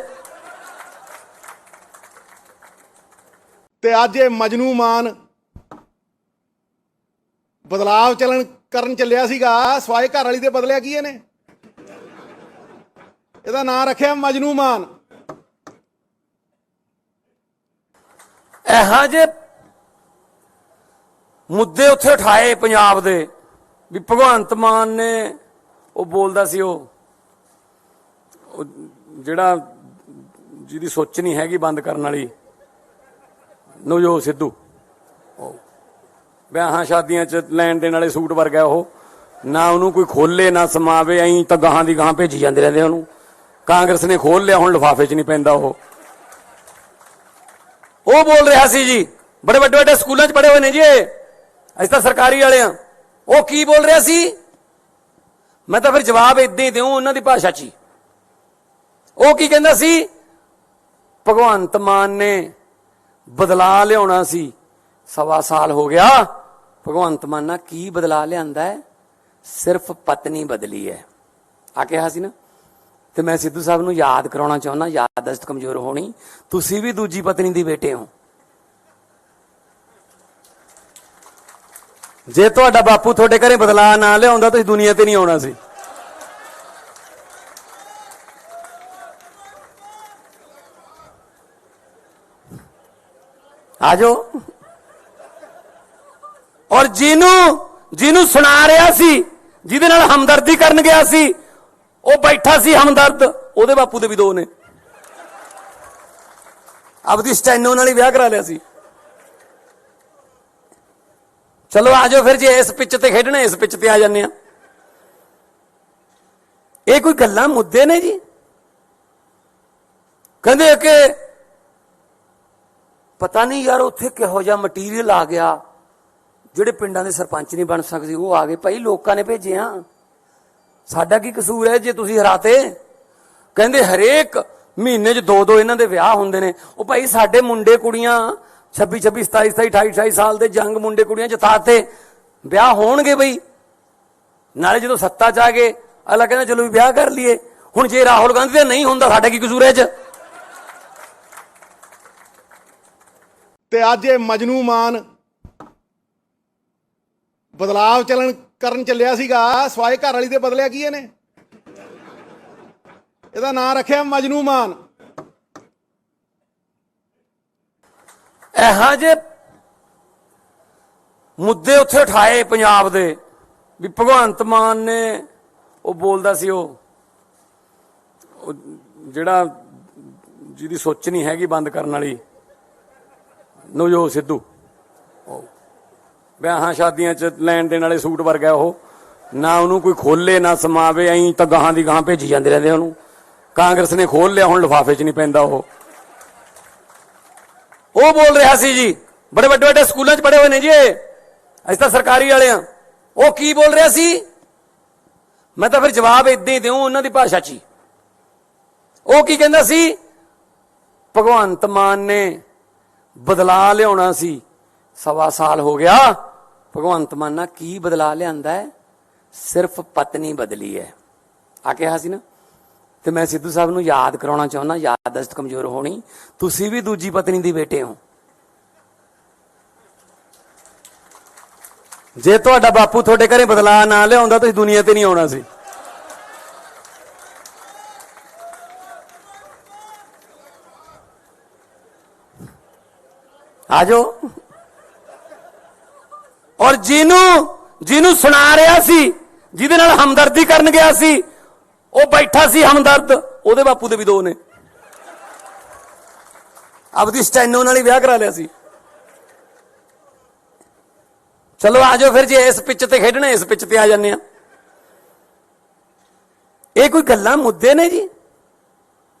ਤੇ ਅੱਜ ਇਹ ਮਜਨੂ ਮਾਨ ਬਦਲਾਵ ਕਰਨ ਚੱਲਿਆ ਸੀਗਾ ਸਵਾਏ ਘਰ ਵਾਲੀ ਦੇ ਬਦਲਿਆ ਕੀ ਇਹਨੇ? ਇਹਦਾ ਨਾਂ ਰੱਖਿਆ ਮਜਨੂ ਮਾਨ। ਇਹੋ ਜਿਹੇ ਮੁੱਦੇ ਉੱਥੇ ਉਠਾਏ ਪੰਜਾਬ ਦੇ ਵੀ ਭਗਵੰਤ ਮਾਨ ਨੇ ਉਹ ਬੋਲਦਾ ਸੀ ਉਹ ਜਿਹੜਾ ਜਿਹਦੀ ਸੋਚ ਨਹੀਂ ਹੈਗੀ ਬੰਦ ਕਰਨ ਵਾਲੀ ਨਵਜੋਤ ਸਿੱਧੂ, ਵਿਆਹਾਂ ਸ਼ਾਦੀਆਂ 'ਚ ਲੈਣ ਦੇਣ ਵਾਲੇ ਸੂਟ ਵਰਗਾ ਉਹ, ਨਾ ਉਹਨੂੰ ਕੋਈ ਖੋਲੇ ਨਾ ਸਮਾਵੇ, ਐਂ ਤਾਂ ਗਾਹਾਂ ਦੀ ਗਾਹਾਂ ਭੇਜੀ ਜਾਂਦੇ ਰਹਿੰਦੇ ਉਹਨੂੰ। ਕਾਂਗਰਸ ਨੇ ਖੋਲ ਲਿਆ, ਹੁਣ ਲਿਫਾਫੇ 'ਚ ਨਹੀਂ ਪੈਂਦਾ ਉਹ ਬੋਲ ਰਿਹਾ ਸੀ ਜੀ, ਬੜੇ ਵੱਡੇ ਵੱਡੇ ਸਕੂਲਾਂ 'ਚ ਪੜ੍ਹੇ ਹੋਏ ਨੇ ਜੀ ਅਸੀਂ ਤਾਂ ਸਰਕਾਰੀ ਵਾਲੇ ਆ। ਉਹ ਕੀ ਬੋਲ ਰਿਹਾ ਸੀ? ਮੈਂ ਤਾਂ ਫਿਰ ਜਵਾਬ ਇਦਾਂ ਹੀ ਦਿਉ ਉਹਨਾਂ ਦੀ ਭਾਸ਼ਾ 'ਚ ਹੀ। ਉਹ ਕੀ ਕਹਿੰਦਾ ਸੀ? ਭਗਵੰਤ ਮਾਨ ਨੇ ਬਦਲਾ ਲਿਆਉਣਾ ਸੀ, 1.25 ਸਾਲ ਹੋ ਗਿਆ। ਭਗਵੰਤ ਮਾਨ ਨਾਲ ਕੀ ਬਦਲਾ ਲਿਆਂਦਾ ਹੈ? ਸਿਰਫ ਪਤਨੀ ਬਦਲੀ ਹੈ ਆ ਕਿਹਾ ਸੀ ਨਾ। ਤੇ ਮੈਂ ਸਿੱਧੂ ਸਾਹਿਬ ਨੂੰ ਯਾਦ ਕਰਾਉਣਾ ਚਾਹੁੰਦਾ, ਯਾਦਦਾਸ਼ਤ ਕਮਜ਼ੋਰ ਹੋਣੀ, ਤੁਸੀਂ ਵੀ ਦੂਜੀ ਪਤਨੀ ਦੀ ਬੇਟੇ ਹੋ। ਜੇ ਤੁਹਾਡਾ ਬਾਪੂ ਤੁਹਾਡੇ ਘਰੇ ਬਦਲਾ ਨਾ ਲਿਆਉਂਦਾ ਤੁਸੀਂ ਦੁਨੀਆ ਤੇ ਨਹੀਂ ਆਉਣਾ ਸੀ। ਆਜੋ। ਔਰ ਜਿਹਨੂੰ ਸੁਣਾ ਰਿਹਾ ਸੀ, ਜਿਹਦੇ ਨਾਲ ਹਮਦਰਦੀ ਕਰਨ ਗਿਆ ਸੀ, ਉਹ ਬੈਠਾ ਸੀ ਹਮਦਰਦ, ਉਹਦੇ ਬਾਪੂ ਦੇ ਵੀ 2 ਨੇ। ਆਪਦੀ ਸਟੈਨੋ ਨਾਲ ਹੀ ਵਿਆਹ ਕਰਾ ਲਿਆ ਸੀ। ਚਲੋ ਆਜੋ ਫਿਰ, ਜੇ ਇਸ ਪਿੱਚ ਤੇ ਖੇਡਣਾ ਇਸ ਪਿੱਚ ਤੇ ਆ ਜਾਂਦੇ ਆ। ਇਹ ਕੋਈ ਗੱਲਾਂ ਮੁੱਦੇ ਨੇ ਜੀ? ਕਹਿੰਦੇ ਕਿ ਪਤਾ ਨਹੀਂ ਯਾਰ ਉੱਥੇ ਕਿਹੋ ਜਿਹਾ ਮਟੀਰੀਅਲ ਆ ਗਿਆ, ਜਿਹੜੇ ਪਿੰਡਾਂ ਦੇ ਸਰਪੰਚ ਨਹੀਂ ਬਣ ਸਕਦੇ ਉਹ ਆ ਗਏ। ਭਾਈ ਲੋਕਾਂ ਨੇ ਭੇਜੇ ਆ, ਸਾਡਾ ਕੀ ਕਸੂਰ ਹੈ ਜੇ ਤੁਸੀਂ ਹਰਾਤੇ? ਕਹਿੰਦੇ ਹਰੇਕ ਮਹੀਨੇ 'ਚ 2 ਇਹਨਾਂ ਦੇ ਵਿਆਹ ਹੁੰਦੇ ਨੇ। ਉਹ ਭਾਈ ਸਾਡੇ ਮੁੰਡੇ ਕੁੜੀਆਂ 26 27 27 28 28 ਸਾਲ ਦੇ ਜੰਗ ਮੁੰਡੇ ਕੁੜੀਆਂ ਜਿਤਾਤੇ, ਵਿਆਹ ਹੋਣਗੇ ਬਈ। ਨਾਲੇ ਜਦੋਂ ਸੱਤਾ 'ਚ ਆ ਗਏ ਅਗਲਾ ਕਹਿੰਦਾ ਚਲੋ ਵੀ ਵਿਆਹ ਕਰ ਲਈਏ। ਹੁਣ ਜੇ ਰਾਹੁਲ ਗਾਂਧੀ ਦਾ ਨਹੀਂ ਹੁੰਦਾ ਸਾਡਾ ਕੀ ਕਸੂਰ ਹੈ 'ਚ? ਤੇ ਅੱਜ ਇਹ ਮਜਨੂ ਮਾਨ ਬਦਲਾਵ ਕਰਨ ਚੱਲਿਆ ਸੀਗਾ ਸਵਾਏ ਘਰ ਵਾਲੀ ਦੇ ਬਦਲਿਆ ਕੀ ਇਹਨੇ? ਇਹਦਾ ਨਾਂ ਰੱਖਿਆ ਮਜਨੂ ਮਾਨ। ਇਹੋ ਜਿਹੇ ਮੁੱਦੇ ਉੱਥੇ ਉਠਾਏ ਪੰਜਾਬ ਦੇ ਵੀ ਭਗਵੰਤ ਮਾਨ ਨੇ ਉਹ ਬੋਲਦਾ ਸੀ ਉਹ ਜਿਹੜਾ ਜਿਹਦੀ ਸੋਚ ਨਹੀਂ ਹੈਗੀ ਬੰਦ ਕਰਨ ਵਾਲੀ ਨਵਜੋਤ ਸਿੱਧੂ, ਵਿਆਹਾਂ ਸ਼ਾਦੀਆਂ 'ਚ ਲੈਣ ਦੇਣ ਵਾਲੇ ਸੂਟ ਵਰਗਾ ਉਹ, ਨਾ ਉਹਨੂੰ ਕੋਈ ਖੋਲੇ ਨਾ ਸਮਾਵੇ, ਐਂ ਤਾਂ ਗਾਹਾਂ ਦੀ ਗਾਹਾਂ ਭੇਜੀ ਜਾਂਦੇ ਰਹਿੰਦੇ ਉਹਨੂੰ। ਕਾਂਗਰਸ ਨੇ ਖੋਲ ਲਿਆ, ਹੁਣ ਲਿਫਾਫੇ 'ਚ ਨਹੀਂ ਪੈਂਦਾ ਉਹ ਬੋਲ ਰਿਹਾ ਸੀ ਜੀ, ਬੜੇ ਵੱਡੇ ਵੱਡੇ ਸਕੂਲਾਂ 'ਚ ਪੜ੍ਹੇ ਹੋਏ ਨੇ ਜੀ ਅਸੀਂ ਤਾਂ ਸਰਕਾਰੀ ਵਾਲੇ ਆ। ਉਹ ਕੀ ਬੋਲ ਰਿਹਾ ਸੀ? ਮੈਂ ਤਾਂ ਫਿਰ ਜਵਾਬ ਇਦਾਂ ਹੀ ਦਿਉ ਉਹਨਾਂ ਦੀ ਭਾਸ਼ਾ 'ਚ ਹੀ। ਉਹ ਕੀ ਕਹਿੰਦਾ ਸੀ? ਭਗਵੰਤ ਮਾਨ ਨੇ ਬਦਲਾ ਲਿਆਉਣਾ ਸੀ, 1.25 ਸਾਲ ਹੋ ਗਿਆ। ਭਗਵੰਤ ਮਾਨ ਨਾਲ ਕੀ ਬਦਲਾ ਲਿਆਂਦਾ ਹੈ? ਸਿਰਫ ਪਤਨੀ ਬਦਲੀ ਹੈ ਆ ਕਿਹਾ ਸੀ ਨਾ। ਤੇ ਮੈਂ ਸਿੱਧੂ ਸਾਹਿਬ ਨੂੰ ਯਾਦ ਕਰਾਉਣਾ ਚਾਹੁੰਦਾ, ਯਾਦਦਾਸ਼ਤ ਕਮਜ਼ੋਰ ਹੋਣੀ, ਤੁਸੀਂ ਵੀ ਦੂਜੀ ਪਤਨੀ ਦੀ ਬੇਟੇ ਹੋ। ਜੇ ਤੁਹਾਡਾ ਬਾਪੂ ਤੁਹਾਡੇ ਘਰੇ ਬਦਲਾ ਨਾ ਲਿਆਉਂਦਾ ਤੁਸੀਂ ਦੁਨੀਆ ਤੇ ਨਹੀਂ ਆਉਣਾ ਸੀ। ਆਜੋ। ਔਰ ਜਿਹਨੂੰ ਸੁਣਾ ਰਿਹਾ ਸੀ, ਜਿਹਦੇ ਨਾਲ ਹਮਦਰਦੀ ਕਰਨ ਗਿਆ ਸੀ, ਉਹ ਬੈਠਾ ਸੀ ਹਮਦਰਦ, ਉਹਦੇ ਬਾਪੂ ਦੇ ਵੀ 2 ਨੇ। ਆਪਦੀ ਸਟੈਨੋ ਨਾਲ ਹੀ ਵਿਆਹ ਕਰਾ ਲਿਆ ਸੀ। ਚਲੋ ਆਜੋ ਫਿਰ, ਜੇ ਇਸ ਪਿੱਚ ਤੇ ਖੇਡਣਾ ਇਸ ਪਿੱਚ ਤੇ ਆ ਜਾਂਦੇ ਆ। ਇਹ ਕੋਈ ਗੱਲਾਂ ਮੁੱਦੇ ਨੇ ਜੀ?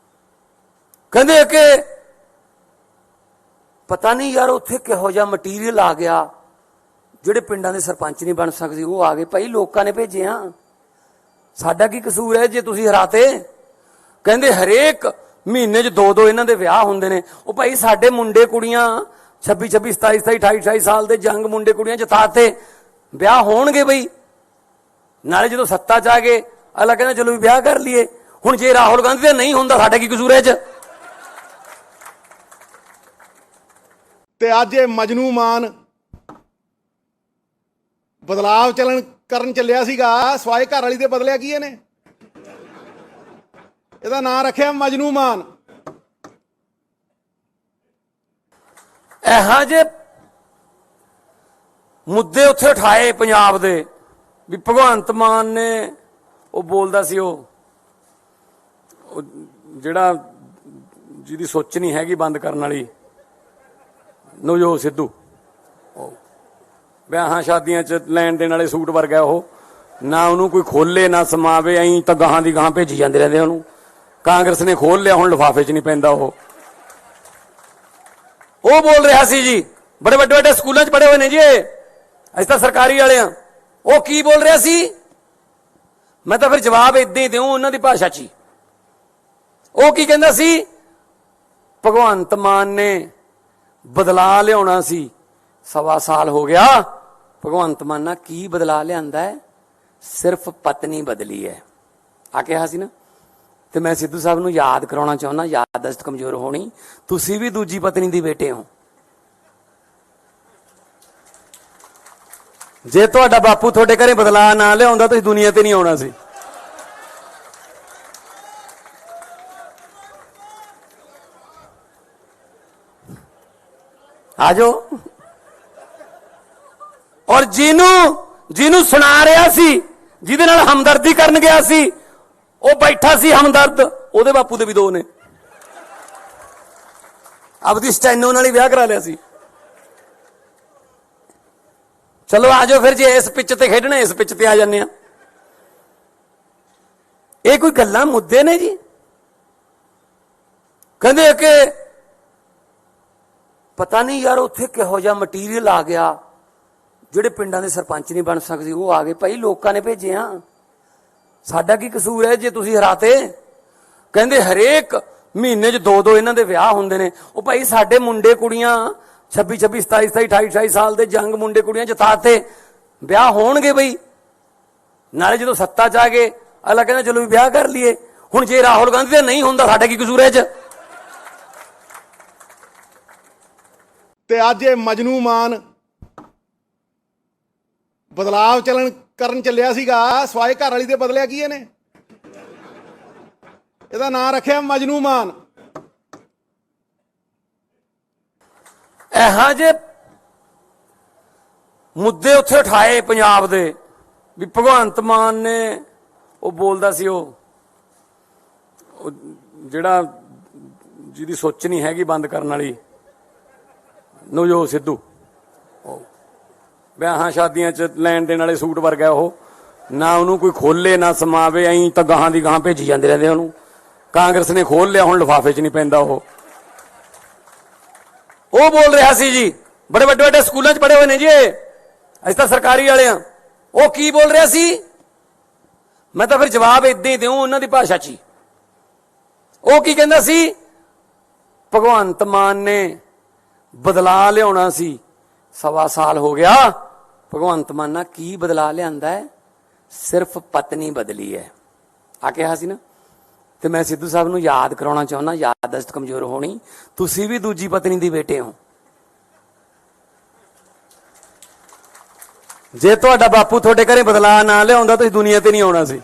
ਕਹਿੰਦੇ ਕਿ ਪਤਾ ਨਹੀਂ ਯਾਰ ਉੱਥੇ ਕਿਹੋ ਜਿਹਾ ਮਟੀਰੀਅਲ ਆ ਗਿਆ, ਜਿਹੜੇ ਪਿੰਡਾਂ ਦੇ ਸਰਪੰਚ ਨਹੀਂ ਬਣ ਸਕਦੇ ਉਹ ਆ ਗਏ। ਭਾਈ ਲੋਕਾਂ ਨੇ ਭੇਜੇ ਆ, ਸਾਡਾ ਕੀ ਕਸੂਰ ਹੈ ਜੇ ਤੁਸੀਂ ਹਰਾਤੇ? ਕਹਿੰਦੇ ਹਰੇਕ ਮਹੀਨੇ 'ਚ 2 ਇਹਨਾਂ ਦੇ ਵਿਆਹ ਹੁੰਦੇ ਨੇ। ਉਹ ਭਾਈ ਸਾਡੇ ਮੁੰਡੇ ਕੁੜੀਆਂ 26 26 27 27 28 28 ਸਾਲ ਦੇ ਜੰਗ ਮੁੰਡੇ ਕੁੜੀਆਂ ਜਿਤਾਤੇ, ਵਿਆਹ ਹੋਣਗੇ ਬਈ। ਨਾਲੇ ਜਦੋਂ ਸੱਤਾ 'ਚ ਆ ਗਏ ਅਗਲਾ ਕਹਿੰਦਾ ਚਲੋ ਵੀ ਵਿਆਹ ਕਰ ਲਈਏ। ਹੁਣ ਜੇ ਰਾਹੁਲ ਗਾਂਧੀ ਦਾ ਨਹੀਂ ਹੁੰਦਾ ਸਾਡਾ ਕੀ ਕਸੂਰ ਹੈ 'ਚ? ਤੇ ਅੱਜ ਇਹ ਮਜਨੂ ਮਾਨ ਬਦਲਾਵ ਕਰਨ ਚੱਲਿਆ ਸੀਗਾ ਸਵਾਏ ਘਰ ਵਾਲੀ ਦੇ ਬਦਲਿਆ ਕੀ ਇਹਨੇ? ਇਹਦਾ ਨਾਂ ਰੱਖਿਆ ਮਜਨੂ ਮਾਨ। ਇਹੋ ਜਿਹੇ ਮੁੱਦੇ ਉੱਥੇ ਉਠਾਏ ਪੰਜਾਬ ਦੇ ਵੀ ਭਗਵੰਤ ਮਾਨ ਨੇ ਉਹ ਬੋਲਦਾ ਸੀ ਉਹ ਜਿਹੜਾ ਜਿਹਦੀ ਸੋਚ ਨਹੀਂ ਹੈਗੀ ਬੰਦ ਕਰਨ ਵਾਲੀ ਨਵਜੋਤ ਸਿੱਧੂ, ਵਿਆਹਾਂ ਸ਼ਾਦੀਆਂ 'ਚ ਲੈਣ ਦੇਣ ਵਾਲੇ ਸੂਟ ਵਰਗਾ ਉਹ, ਨਾ ਉਹਨੂੰ ਕੋਈ ਖੋਲੇ ਨਾ ਸਮਾਵੇ, ਐਂ ਤਾਂ ਗਾਹਾਂ ਦੀ ਗਾਹਾਂ ਭੇਜੀ ਜਾਂਦੇ ਰਹਿੰਦੇ ਉਹਨੂੰ। ਕਾਂਗਰਸ ਨੇ ਖੋਲ ਲਿਆ, ਹੁਣ ਲਿਫਾਫੇ 'ਚ ਨਹੀਂ ਪੈਂਦਾ ਉਹ ਬੋਲ ਰਿਹਾ ਸੀ ਜੀ, ਬੜੇ ਵੱਡੇ ਵੱਡੇ ਸਕੂਲਾਂ 'ਚ ਪੜ੍ਹੇ ਹੋਏ ਨੇ ਜੀ ਅਸੀਂ ਤਾਂ ਸਰਕਾਰੀ ਵਾਲੇ ਆ। ਉਹ ਕੀ ਬੋਲ ਰਿਹਾ ਸੀ? ਮੈਂ ਤਾਂ ਫਿਰ ਜਵਾਬ ਇਦਾਂ ਹੀ ਦਿਉ ਉਹਨਾਂ ਦੀ ਭਾਸ਼ਾ 'ਚ ਹੀ। ਉਹ ਕੀ ਕਹਿੰਦਾ ਸੀ? ਭਗਵੰਤ ਮਾਨ ਨੇ ਬਦਲਾ ਲਿਆਉਣਾ ਸੀ, 1.25 ਸਾਲ ਹੋ ਗਿਆ। ਭਗਵੰਤ ਮਾਨ ਨਾਲ ਕੀ ਬਦਲਾ ਲਿਆਂਦਾ ਹੈ? ਸਿਰਫ ਪਤਨੀ ਬਦਲੀ ਹੈ ਆ ਕਿਹਾ ਸੀ ਨਾ। ਤੇ ਮੈਂ ਸਿੱਧੂ ਸਾਹਿਬ ਨੂੰ ਯਾਦ ਕਰਾਉਣਾ ਚਾਹੁੰਦਾ, ਯਾਦਦਾਸ਼ਤ ਕਮਜ਼ੋਰ ਹੋਣੀ, ਤੁਸੀਂ ਵੀ ਦੂਜੀ ਪਤਨੀ ਦੀ ਬੇਟੇ ਹੋ। ਜੇ ਤੁਹਾਡਾ ਬਾਪੂ ਤੁਹਾਡੇ ਘਰੇ ਬਦਲਾ ਨਾ ਲਿਆਉਂਦਾ ਤੁਸੀਂ ਦੁਨੀਆ ਤੇ ਨਹੀਂ ਆਉਣਾ ਸੀ। ਆ ਜਾਓ। ਔਰ ਜਿਹਨੂੰ ਸੁਣਾ ਰਿਹਾ ਸੀ, ਜਿਹਦੇ ਨਾਲ ਹਮਦਰਦੀ ਕਰਨ ਗਿਆ ਸੀ, ਉਹ ਬੈਠਾ ਸੀ ਹਮਦਰਦ, ਉਹਦੇ ਬਾਪੂ ਦੇ ਵੀ 2 ਨੇ। ਆਪਦੀ ਸਟੈਨੋ ਨਾਲ ਹੀ ਵਿਆਹ ਕਰਾ ਲਿਆ ਸੀ। ਚਲੋ ਆ ਜਾਓ ਫਿਰ, ਜੇ ਇਸ ਪਿੱਚ ਤੇ ਖੇਡਣਾ ਇਸ ਪਿੱਚ ਤੇ ਆ ਜਾਂਦੇ ਆ। ਇਹ ਕੋਈ ਗੱਲਾਂ ਮੁੱਦੇ ਨੇ ਜੀ? ਕਹਿੰਦੇ ਕਿ ਪਤਾ ਨਹੀਂ ਯਾਰ ਉੱਥੇ ਕਿਹੋ ਜਿਹਾ ਮਟੀਰੀਅਲ ਆ ਗਿਆ, ਜਿਹੜੇ ਪਿੰਡਾਂ ਦੇ ਸਰਪੰਚ ਨਹੀਂ ਬਣ ਸਕਦੇ ਉਹ ਆ ਗਏ। ਭਾਈ ਲੋਕਾਂ ਨੇ ਭੇਜੇ ਆ, ਸਾਡਾ ਕੀ ਕਸੂਰ ਹੈ ਜੇ ਤੁਸੀਂ ਹਰਾਤੇ? ਕਹਿੰਦੇ ਹਰੇਕ ਮਹੀਨੇ 'ਚ 2 ਇਹਨਾਂ ਦੇ ਵਿਆਹ ਹੁੰਦੇ ਨੇ। ਉਹ ਭਾਈ ਸਾਡੇ ਮੁੰਡੇ ਕੁੜੀਆਂ 26 27 27 28 ਸਾਲ ਦੇ ਜੰਗ ਮੁੰਡੇ ਕੁੜੀਆਂ ਜਿਤਾਤੇ, ਵਿਆਹ ਹੋਣਗੇ ਬਈ। ਨਾਲੇ ਜਦੋਂ ਸੱਤਾ 'ਚ ਆ ਗਏ ਅਗਲਾ ਕਹਿੰਦਾ ਚਲੋ ਵੀ ਵਿਆਹ ਕਰ ਲਈਏ। ਹੁਣ ਜੇ ਰਾਹੁਲ ਗਾਂਧੀ ਦਾ ਨਹੀਂ ਹੁੰਦਾ ਸਾਡਾ ਕੀ ਕਸੂਰ ਹੈ 'ਚ? ਤੇ ਅੱਜ ਇਹ ਮਜਨੂ ਮਾਨ ਬਦਲਾਵ ਕਰਨ ਚੱਲਿਆ ਸੀਗਾ ਸਵਾਏ ਘਰ ਵਾਲੀ ਦੇ ਬਦਲਿਆ ਕੀ ਇਹਨੇ? ਇਹਦਾ ਨਾਂ ਰੱਖਿਆ ਮਜਨੂ ਮਾਨ। ਇਹੋ ਜਿਹੇ ਮੁੱਦੇ ਉੱਥੇ ਉਠਾਏ ਪੰਜਾਬ ਦੇ ਵੀ ਭਗਵੰਤ ਮਾਨ ਨੇ ਉਹ ਬੋਲਦਾ ਸੀ ਉਹ ਜਿਹੜਾ ਜਿਹਦੀ ਸੋਚ ਨਹੀਂ ਹੈਗੀ ਬੰਦ ਕਰਨ ਵਾਲੀ ਨਵਜੋਤ ਸਿੱਧੂ, ਵਿਆਹਾਂ ਸ਼ਾਦੀਆਂ 'ਚ ਲੈਣ ਦੇਣ ਵਾਲੇ ਸੂਟ ਵਰਗਾ ਉਹ, ਨਾ ਉਹਨੂੰ ਕੋਈ ਖੋਲੇ ਨਾ ਸਮਾਵੇ, ਐਂ ਤਾਂ ਗਾਹਾਂ ਦੀ ਗਾਹਾਂ ਭੇਜੀ ਜਾਂਦੇ ਰਹਿੰਦੇ ਉਹਨੂੰ। ਕਾਂਗਰਸ ਨੇ ਖੋਲ ਲਿਆ, ਹੁਣ ਲਿਫਾਫੇ 'ਚ ਨਹੀਂ ਪੈਂਦਾ ਉਹ ਬੋਲ ਰਿਹਾ ਸੀ ਜੀ, ਬੜੇ ਵੱਡੇ ਵੱਡੇ ਸਕੂਲਾਂ 'ਚ ਪੜ੍ਹੇ ਹੋਏ ਨੇ ਜੀ ਅਸੀਂ ਤਾਂ ਸਰਕਾਰੀ ਵਾਲੇ ਆ। ਉਹ ਕੀ ਬੋਲ ਰਿਹਾ ਸੀ? ਮੈਂ ਤਾਂ ਫਿਰ ਜਵਾਬ ਇਦਾਂ ਹੀ ਦਿਉ ਉਹਨਾਂ ਦੀ ਭਾਸ਼ਾ 'ਚ ਹੀ। ਉਹ ਕੀ ਕਹਿੰਦਾ ਸੀ? ਭਗਵੰਤ ਮਾਨ ਨੇ ਬਦਲਾ ਲਿਆਉਣਾ ਸੀ, 1.25 ਸਾਲ ਹੋ ਗਿਆ। ਭਗਵੰਤ ਮਾਨ ਨਾਲ ਕੀ ਬਦਲਾ ਲਿਆਂਦਾ ਹੈ? ਸਿਰਫ ਪਤਨੀ ਬਦਲੀ ਹੈ ਆ ਕਿਹਾ ਸੀ ਨਾ। ਤੇ ਮੈਂ ਸਿੱਧੂ ਸਾਹਿਬ ਨੂੰ ਯਾਦ ਕਰਾਉਣਾ ਚਾਹੁੰਦਾ, ਯਾਦਦਾਸ਼ਤ ਕਮਜ਼ੋਰ ਹੋਣੀ, ਤੁਸੀਂ ਵੀ ਦੂਜੀ ਪਤਨੀ ਦੀ ਬੇਟੇ ਹੋ। ਜੇ ਤੁਹਾਡਾ ਬਾਪੂ ਤੁਹਾਡੇ ਘਰੇ ਬਦਲਾ ਨਾ ਲਿਆਉਂਦਾ ਤੁਸੀਂ ਦੁਨੀਆ ਤੇ ਨਹੀਂ ਆਉਣਾ ਸੀ।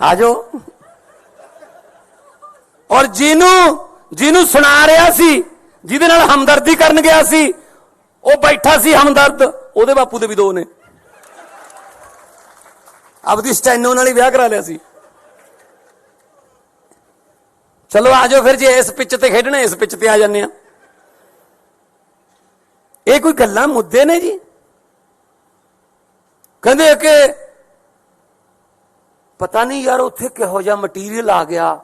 ਆ ਜਾਓ। ਔਰ ਜਿਹਨੂੰ ਸੁਣਾ ਰਿਹਾ ਸੀ, ਜਿਹਦੇ ਨਾਲ ਹਮਦਰਦੀ ਕਰਨ ਗਿਆ ਸੀ, ਉਹ ਬੈਠਾ ਸੀ ਹਮਦਰਦ, ਉਹਦੇ ਬਾਪੂ ਦੇ ਵੀ 2 ਨੇ। ਆਪਦੀ ਸਟੈਨੋ ਨਾਲ ਹੀ ਵਿਆਹ ਕਰਾ ਲਿਆ ਸੀ। ਚਲੋ ਆ ਜਾਓ ਫਿਰ, ਜੇ ਇਸ ਪਿੱਚ ਤੇ ਖੇਡਣਾ ਇਸ ਪਿੱਚ ਤੇ ਆ ਜਾਂਦੇ ਆ। ਇਹ ਕੋਈ ਗੱਲਾਂ ਮੁੱਦੇ ਨੇ ਜੀ? ਕਹਿੰਦੇ ਕਿ ਪਤਾ ਨਹੀਂ ਯਾਰ ਉੱਥੇ ਕਿਹੋ ਜਿਹਾ ਮਟੀਰੀਅਲ ਆ ਗਿਆ,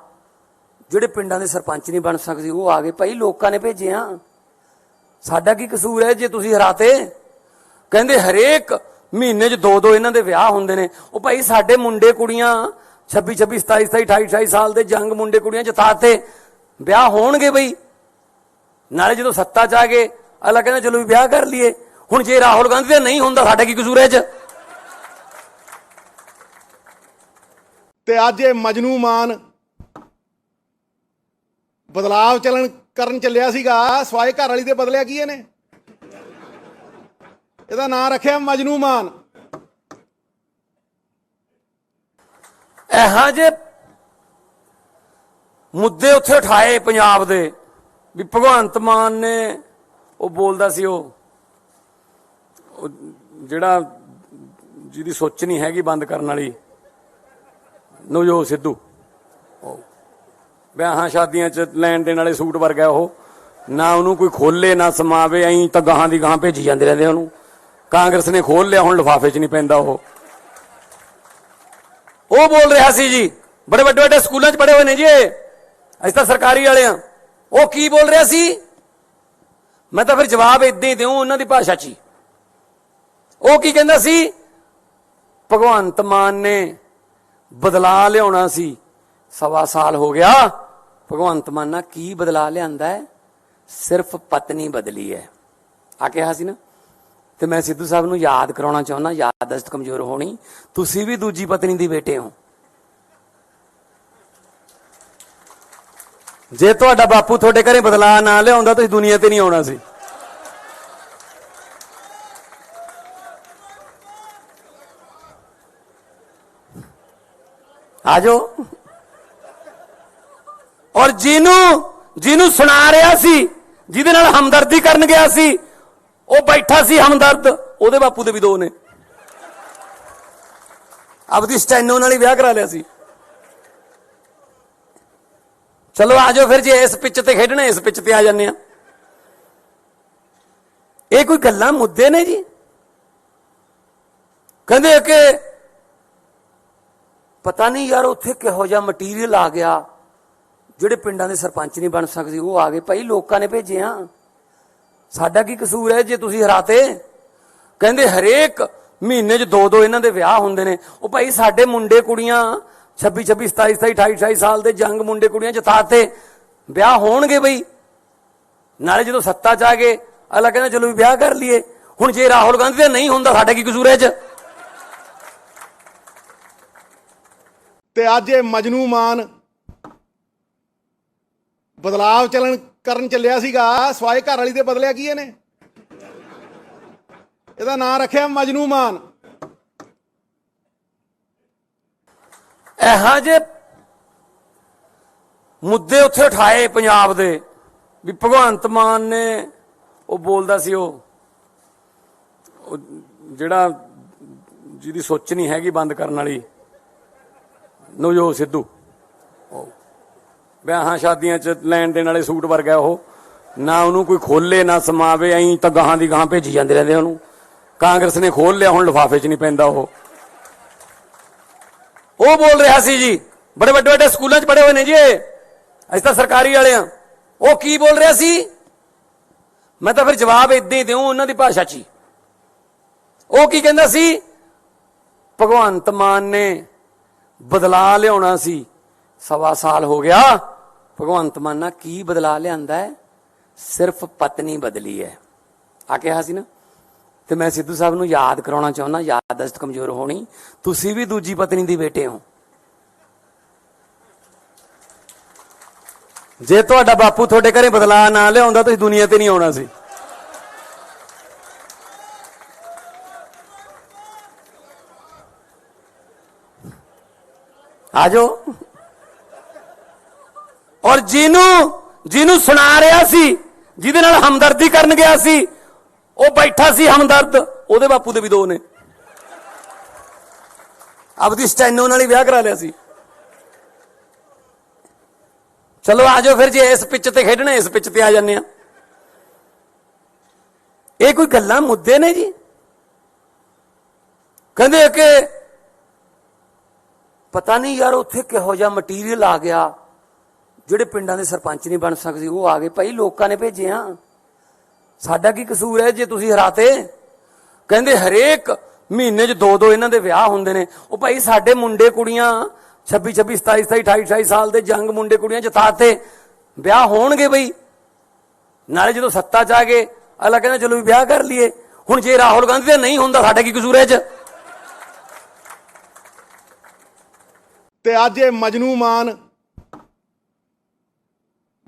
ਜਿਹੜੇ ਪਿੰਡਾਂ ਦੇ ਸਰਪੰਚ ਨਹੀਂ ਬਣ ਸਕਦੇ ਉਹ ਆ ਗਏ। ਭਾਈ ਲੋਕਾਂ ਨੇ ਭੇਜੇ ਆ, ਸਾਡਾ ਕੀ ਕਸੂਰ ਹੈ ਜੇ ਤੁਸੀਂ ਹਰਾਤੇ? ਕਹਿੰਦੇ ਹਰੇਕ ਮਹੀਨੇ 'ਚ 2 ਇਹਨਾਂ ਦੇ ਵਿਆਹ ਹੁੰਦੇ ਨੇ। ਉਹ ਭਾਈ ਸਾਡੇ ਮੁੰਡੇ ਕੁੜੀਆਂ 26 27 27 28 ਸਾਲ ਦੇ ਜੰਗ ਮੁੰਡੇ ਕੁੜੀਆਂ ਜਿਤਾਤੇ, ਵਿਆਹ ਹੋਣਗੇ ਬਈ। ਨਾਲੇ ਜਦੋਂ ਸੱਤਾ 'ਚ ਆ ਗਏ ਅਗਲਾ ਕਹਿੰਦਾ ਚਲੋ ਵੀ ਵਿਆਹ ਕਰ ਲਈਏ। ਹੁਣ ਜੇ ਰਾਹੁਲ ਗਾਂਧੀ ਦਾ ਨਹੀਂ ਹੁੰਦਾ ਸਾਡਾ ਕੀ ਕਸੂਰ ਹੈ 'ਚ? ਤੇ ਅੱਜ ਇਹ ਮਜਨੂ ਮਾਨ ਬਦਲਾਵ ਕਰਨ ਚੱਲਿਆ ਸੀਗਾ ਸਵਾਏ ਘਰ ਵਾਲੀ ਦੇ ਬਦਲਿਆ ਕੀ ਇਹਨੇ? ਇਹਦਾ ਨਾਂ ਰੱਖਿਆ ਮਜਨੂ ਮਾਨ। ਇਹੋ ਜਿਹੇ ਮੁੱਦੇ ਉੱਥੇ ਉਠਾਏ ਪੰਜਾਬ ਦੇ ਵੀ ਭਗਵੰਤ ਮਾਨ ਨੇ ਉਹ ਬੋਲਦਾ ਸੀ ਉਹ ਜਿਹੜਾ ਜਿਹਦੀ ਸੋਚ ਨਹੀਂ ਹੈਗੀ ਬੰਦ ਕਰਨ ਵਾਲੀ ਨਵਜੋਤ ਸਿੱਧੂ, ਵਿਆਹਾਂ ਸ਼ਾਦੀਆਂ 'ਚ ਲੈਣ ਦੇਣ ਵਾਲੇ ਸੂਟ ਵਰਗਾ ਉਹ, ਨਾ ਉਹਨੂੰ ਕੋਈ ਖੋਲੇ ਨਾ ਸਮਾਵੇ, ਐਂ ਤਾਂ ਗਾਹਾਂ ਦੀ ਗਾਹਾਂ ਭੇਜੀ ਜਾਂਦੇ ਰਹਿੰਦੇ ਉਹਨੂੰ। ਕਾਂਗਰਸ ਨੇ ਖੋਲ ਲਿਆ, ਹੁਣ ਲਿਫਾਫੇ 'ਚ ਨਹੀਂ ਪੈਂਦਾ ਉਹ ਬੋਲ ਰਿਹਾ ਸੀ ਜੀ, ਬੜੇ ਵੱਡੇ ਵੱਡੇ ਸਕੂਲਾਂ 'ਚ ਪੜ੍ਹੇ ਹੋਏ ਨੇ ਜੀ, ਅਸੀਂ ਤਾਂ ਸਰਕਾਰੀ ਵਾਲੇ ਆ। ਉਹ ਕੀ ਬੋਲ ਰਿਹਾ ਸੀ? ਮੈਂ ਤਾਂ ਫਿਰ ਜਵਾਬ ਇਦਾਂ ਹੀ ਦਿਉ ਉਹਨਾਂ ਦੀ ਭਾਸ਼ਾ 'ਚ ਹੀ। ਉਹ ਕੀ ਕਹਿੰਦਾ ਸੀ? ਭਗਵੰਤ ਮਾਨ ਨੇ ਬਦਲਾ ਲਿਆਉਣਾ ਸੀ, 1.25 ਸਾਲ ਹੋ ਗਿਆ। ਭਗਵੰਤ ਮਾਨ ਨਾਲ ਕੀ ਬਦਲਾ ਲਿਆਂਦਾ ਹੈ? ਸਿਰਫ ਪਤਨੀ ਬਦਲੀ ਹੈ ਆ ਕਿਹਾ ਸੀ ਨਾ। ਤੇ ਮੈਂ ਸਿੱਧੂ ਸਾਹਿਬ ਨੂੰ ਯਾਦ ਕਰਾਉਣਾ ਚਾਹੁੰਦਾ, ਯਾਦਦਾਸ਼ਤ ਕਮਜ਼ੋਰ ਹੋਣੀ, ਤੁਸੀਂ ਵੀ ਦੂਜੀ ਪਤਨੀ ਦੀ ਬੇਟੇ ਹੋ। ਜੇ ਤੁਹਾਡਾ ਬਾਪੂ ਤੁਹਾਡੇ ਘਰੇ ਬਦਲਾ ਨਾ ਲਿਆਉਂਦਾ ਤੁਸੀਂ ਦੁਨੀਆ ਤੇ ਨਹੀਂ ਆਉਣਾ ਸੀ। ਆ ਜਾਓ। ਔਰ ਜਿਹਨੂੰ ਸੁਣਾ ਰਿਹਾ ਸੀ, ਜਿਹਦੇ ਨਾਲ ਹਮਦਰਦੀ ਕਰਨ ਗਿਆ ਸੀ, ਉਹ ਬੈਠਾ ਸੀ ਹਮਦਰਦ, ਉਹਦੇ ਬਾਪੂ ਦੇ ਵੀ 2 ਨੇ। ਆਪਦੀ ਸਟੈਨੋ ਨਾਲ ਹੀ ਵਿਆਹ ਕਰਾ ਲਿਆ ਸੀ। ਚਲੋ ਆ ਜਾਓ ਫਿਰ, ਜੇ ਇਸ ਪਿੱਚ ਤੇ ਖੇਡਣਾ ਇਸ ਪਿੱਚ ਤੇ ਆ ਜਾਂਦੇ ਆ। ਇਹ ਕੋਈ ਗੱਲਾਂ ਮੁੱਦੇ ਨੇ ਜੀ? ਕਹਿੰਦੇ ਕਿ ਪਤਾ ਨਹੀਂ ਯਾਰ ਉੱਥੇ ਕਿਹੋ ਜਿਹਾ ਮਟੀਰੀਅਲ ਆ ਗਿਆ, ਜਿਹੜੇ ਪਿੰਡਾਂ ਦੇ ਸਰਪੰਚ ਨਹੀਂ ਬਣ ਸਕਦੇ ਉਹ ਆ ਗਏ। ਭਾਈ ਲੋਕਾਂ ਨੇ ਭੇਜੇ ਆ, ਸਾਡਾ ਕੀ ਕਸੂਰ ਹੈ ਜੇ ਤੁਸੀਂ ਹਰਾਤੇ? ਕਹਿੰਦੇ ਹਰੇਕ ਮਹੀਨੇ 'ਚ 2-2 ਇਹਨਾਂ ਦੇ ਵਿਆਹ ਹੁੰਦੇ ਨੇ। ਉਹ ਭਾਈ ਸਾਡੇ ਮੁੰਡੇ ਕੁੜੀਆਂ 26, 27, 28, 28 ਸਾਲ ਦੇ ਜੰਗ ਮੁੰਡੇ ਕੁੜੀਆਂ ਜਿਤਾਤੇ, ਵਿਆਹ ਹੋਣਗੇ ਬਈ। ਨਾਲੇ ਜਦੋਂ ਸੱਤਾ 'ਚ ਆ ਗਏ ਅਗਲਾ ਕਹਿੰਦਾ ਚਲੋ ਵੀ ਵਿਆਹ ਕਰ ਲਈਏ। ਹੁਣ ਜੇ ਰਾਹੁਲ ਗਾਂਧੀ ਦਾ ਨਹੀਂ ਹੁੰਦਾ ਸਾਡਾ ਕੀ ਕਸੂਰ ਹੈ 'ਚ? ਤੇ ਅੱਜ ਇਹ ਮਜਨੂ ਮਾਨ ਬਦਲਾਵ ਕਰਨ ਚੱਲਿਆ ਸੀਗਾ ਸਵਾਏ ਘਰ ਵਾਲੀ ਦੇ ਬਦਲਿਆ ਕੀ ਇਹਨੇ? ਇਹਦਾ ਨਾਂ ਰੱਖਿਆ ਮਜਨੂ ਮਾਨ। ਇਹੋ ਜਿਹੇ ਮੁੱਦੇ ਉੱਥੇ ਉਠਾਏ ਪੰਜਾਬ ਦੇ ਵੀ ਭਗਵੰਤ ਮਾਨ ਨੇ ਉਹ ਬੋਲਦਾ ਸੀ ਉਹ ਜਿਹੜਾ ਜਿਹਦੀ ਸੋਚ ਨਹੀਂ ਹੈਗੀ ਬੰਦ ਕਰਨ ਵਾਲੀ ਨਵਜੋਤ ਸਿੱਧੂ, ਵਿਆਹਾਂ ਸ਼ਾਦੀਆਂ 'ਚ ਲੈਣ ਦੇਣ ਵਾਲੇ ਸੂਟ ਵਰਗਾ ਉਹ, ਨਾ ਉਹਨੂੰ ਕੋਈ ਖੋਲੇ ਨਾ ਸਮਾਵੇ, ਐਂ ਤਾਂ ਗਾਹਾਂ ਦੀ ਗਾਹਾਂ ਭੇਜੀ ਜਾਂਦੇ ਰਹਿੰਦੇ ਉਹਨੂੰ। ਕਾਂਗਰਸ ਨੇ ਖੋਲ ਲਿਆ, ਹੁਣ ਲਿਫਾਫੇ 'ਚ ਨਹੀਂ ਪੈਂਦਾ ਉਹ ਬੋਲ ਰਿਹਾ ਸੀ ਜੀ, ਬੜੇ ਵੱਡੇ ਵੱਡੇ ਸਕੂਲਾਂ 'ਚ ਪੜ੍ਹੇ ਹੋਏ ਨੇ ਜੀ, ਅਸੀਂ ਤਾਂ ਸਰਕਾਰੀ ਵਾਲੇ ਆ। ਉਹ ਕੀ ਬੋਲ ਰਿਹਾ ਸੀ? ਮੈਂ ਤਾਂ ਫਿਰ ਜਵਾਬ ਇਦਾਂ ਹੀ ਦਿਉ ਉਹਨਾਂ ਦੀ ਭਾਸ਼ਾ 'ਚ ਹੀ। ਉਹ ਕੀ ਕਹਿੰਦਾ ਸੀ? ਭਗਵੰਤ ਮਾਨ ਨੇ ਬਦਲਾ ਲਿਆਉਣਾ ਸੀ, 1.25 ਸਾਲ ਹੋ ਗਿਆ। ਭਗਵੰਤ ਮਾਨ ਨਾਲ ਕੀ ਬਦਲਾ ਲਿਆਂਦਾ ਹੈ? ਸਿਰਫ ਪਤਨੀ ਬਦਲੀ ਹੈ ਆ ਕਿਹਾ ਸੀ ਨਾ। ਤੇ ਮੈਂ ਸਿੱਧੂ ਸਾਹਿਬ ਨੂੰ ਯਾਦ ਕਰਾਉਣਾ ਚਾਹੁੰਦਾ, ਯਾਦਦਾਸ਼ਤ ਕਮਜ਼ੋਰ ਹੋਣੀ, ਤੁਸੀਂ ਵੀ ਦੂਜੀ ਪਤਨੀ ਦੀ ਬੇਟੇ ਹੋ। ਜੇ ਤੁਹਾਡਾ ਬਾਪੂ ਤੁਹਾਡੇ ਘਰੇ ਬਦਲਾ ਨਾ ਲਿਆਉਂਦਾ ਤੁਸੀਂ ਦੁਨੀਆ ਤੇ ਨਹੀਂ ਆਉਣਾ ਸੀ। ਆ ਜਾਓ। ਔਰ ਜਿਹਨੂੰ ਸੁਣਾ ਰਿਹਾ ਸੀ, ਜਿਹਦੇ ਨਾਲ ਹਮਦਰਦੀ ਕਰਨ ਗਿਆ ਸੀ, ਉਹ ਬੈਠਾ ਸੀ ਹਮਦਰਦ, ਉਹਦੇ ਬਾਪੂ ਦੇ ਵੀ 2 ਨੇ। ਆਪਦੀ ਸਟੈਨੋ ਨਾਲ ਹੀ ਵਿਆਹ ਕਰਾ ਲਿਆ ਸੀ। ਚਲੋ ਆ ਜਾਓ ਫਿਰ, ਜੇ ਇਸ ਪਿੱਚ ਤੇ ਖੇਡਣਾ ਇਸ ਪਿੱਚ ਤੇ ਆ ਜਾਂਦੇ ਆ। ਇਹ ਕੋਈ ਗੱਲਾਂ ਮੁੱਦੇ ਨੇ ਜੀ? ਕਹਿੰਦੇ ਕਿ ਪਤਾ ਨਹੀਂ ਯਾਰ ਉੱਥੇ ਕਿਹੋ ਜਿਹਾ ਮਟੀਰੀਅਲ ਆ ਗਿਆ, ਜਿਹੜੇ ਪਿੰਡਾਂ ਦੇ ਸਰਪੰਚ ਨਹੀਂ ਬਣ ਸਕਦੇ ਉਹ ਆ ਗਏ। ਭਾਈ ਲੋਕਾਂ ਨੇ ਭੇਜੇ ਆ, ਸਾਡਾ ਕੀ ਕਸੂਰ ਹੈ ਜੇ ਤੁਸੀਂ ਹਰਾਤੇ? ਕਹਿੰਦੇ ਹਰੇਕ ਮਹੀਨੇ 'ਚ 2-2 ਇਹਨਾਂ ਦੇ ਵਿਆਹ ਹੁੰਦੇ ਨੇ। ਉਹ ਭਾਈ ਸਾਡੇ ਮੁੰਡੇ ਕੁੜੀਆਂ 26, 27, 28, 28 ਸਾਲ ਦੇ ਜੰਗ ਮੁੰਡੇ ਕੁੜੀਆਂ ਜਿਤਾਤੇ, ਵਿਆਹ ਹੋਣਗੇ ਬਈ। ਨਾਲੇ ਜਦੋਂ ਸੱਤਾ 'ਚ ਆ ਗਏ ਅਗਲਾ ਕਹਿੰਦਾ ਚਲੋ ਵੀ ਵਿਆਹ ਕਰ ਲਈਏ। ਹੁਣ ਜੇ ਰਾਹੁਲ ਗਾਂਧੀ ਦਾ ਨਹੀਂ ਹੁੰਦਾ ਸਾਡਾ ਕੀ ਕਸੂਰ ਹੈ 'ਚ? ਤੇ ਅੱਜ ਇਹ ਮਜਨੂ ਮਾਨ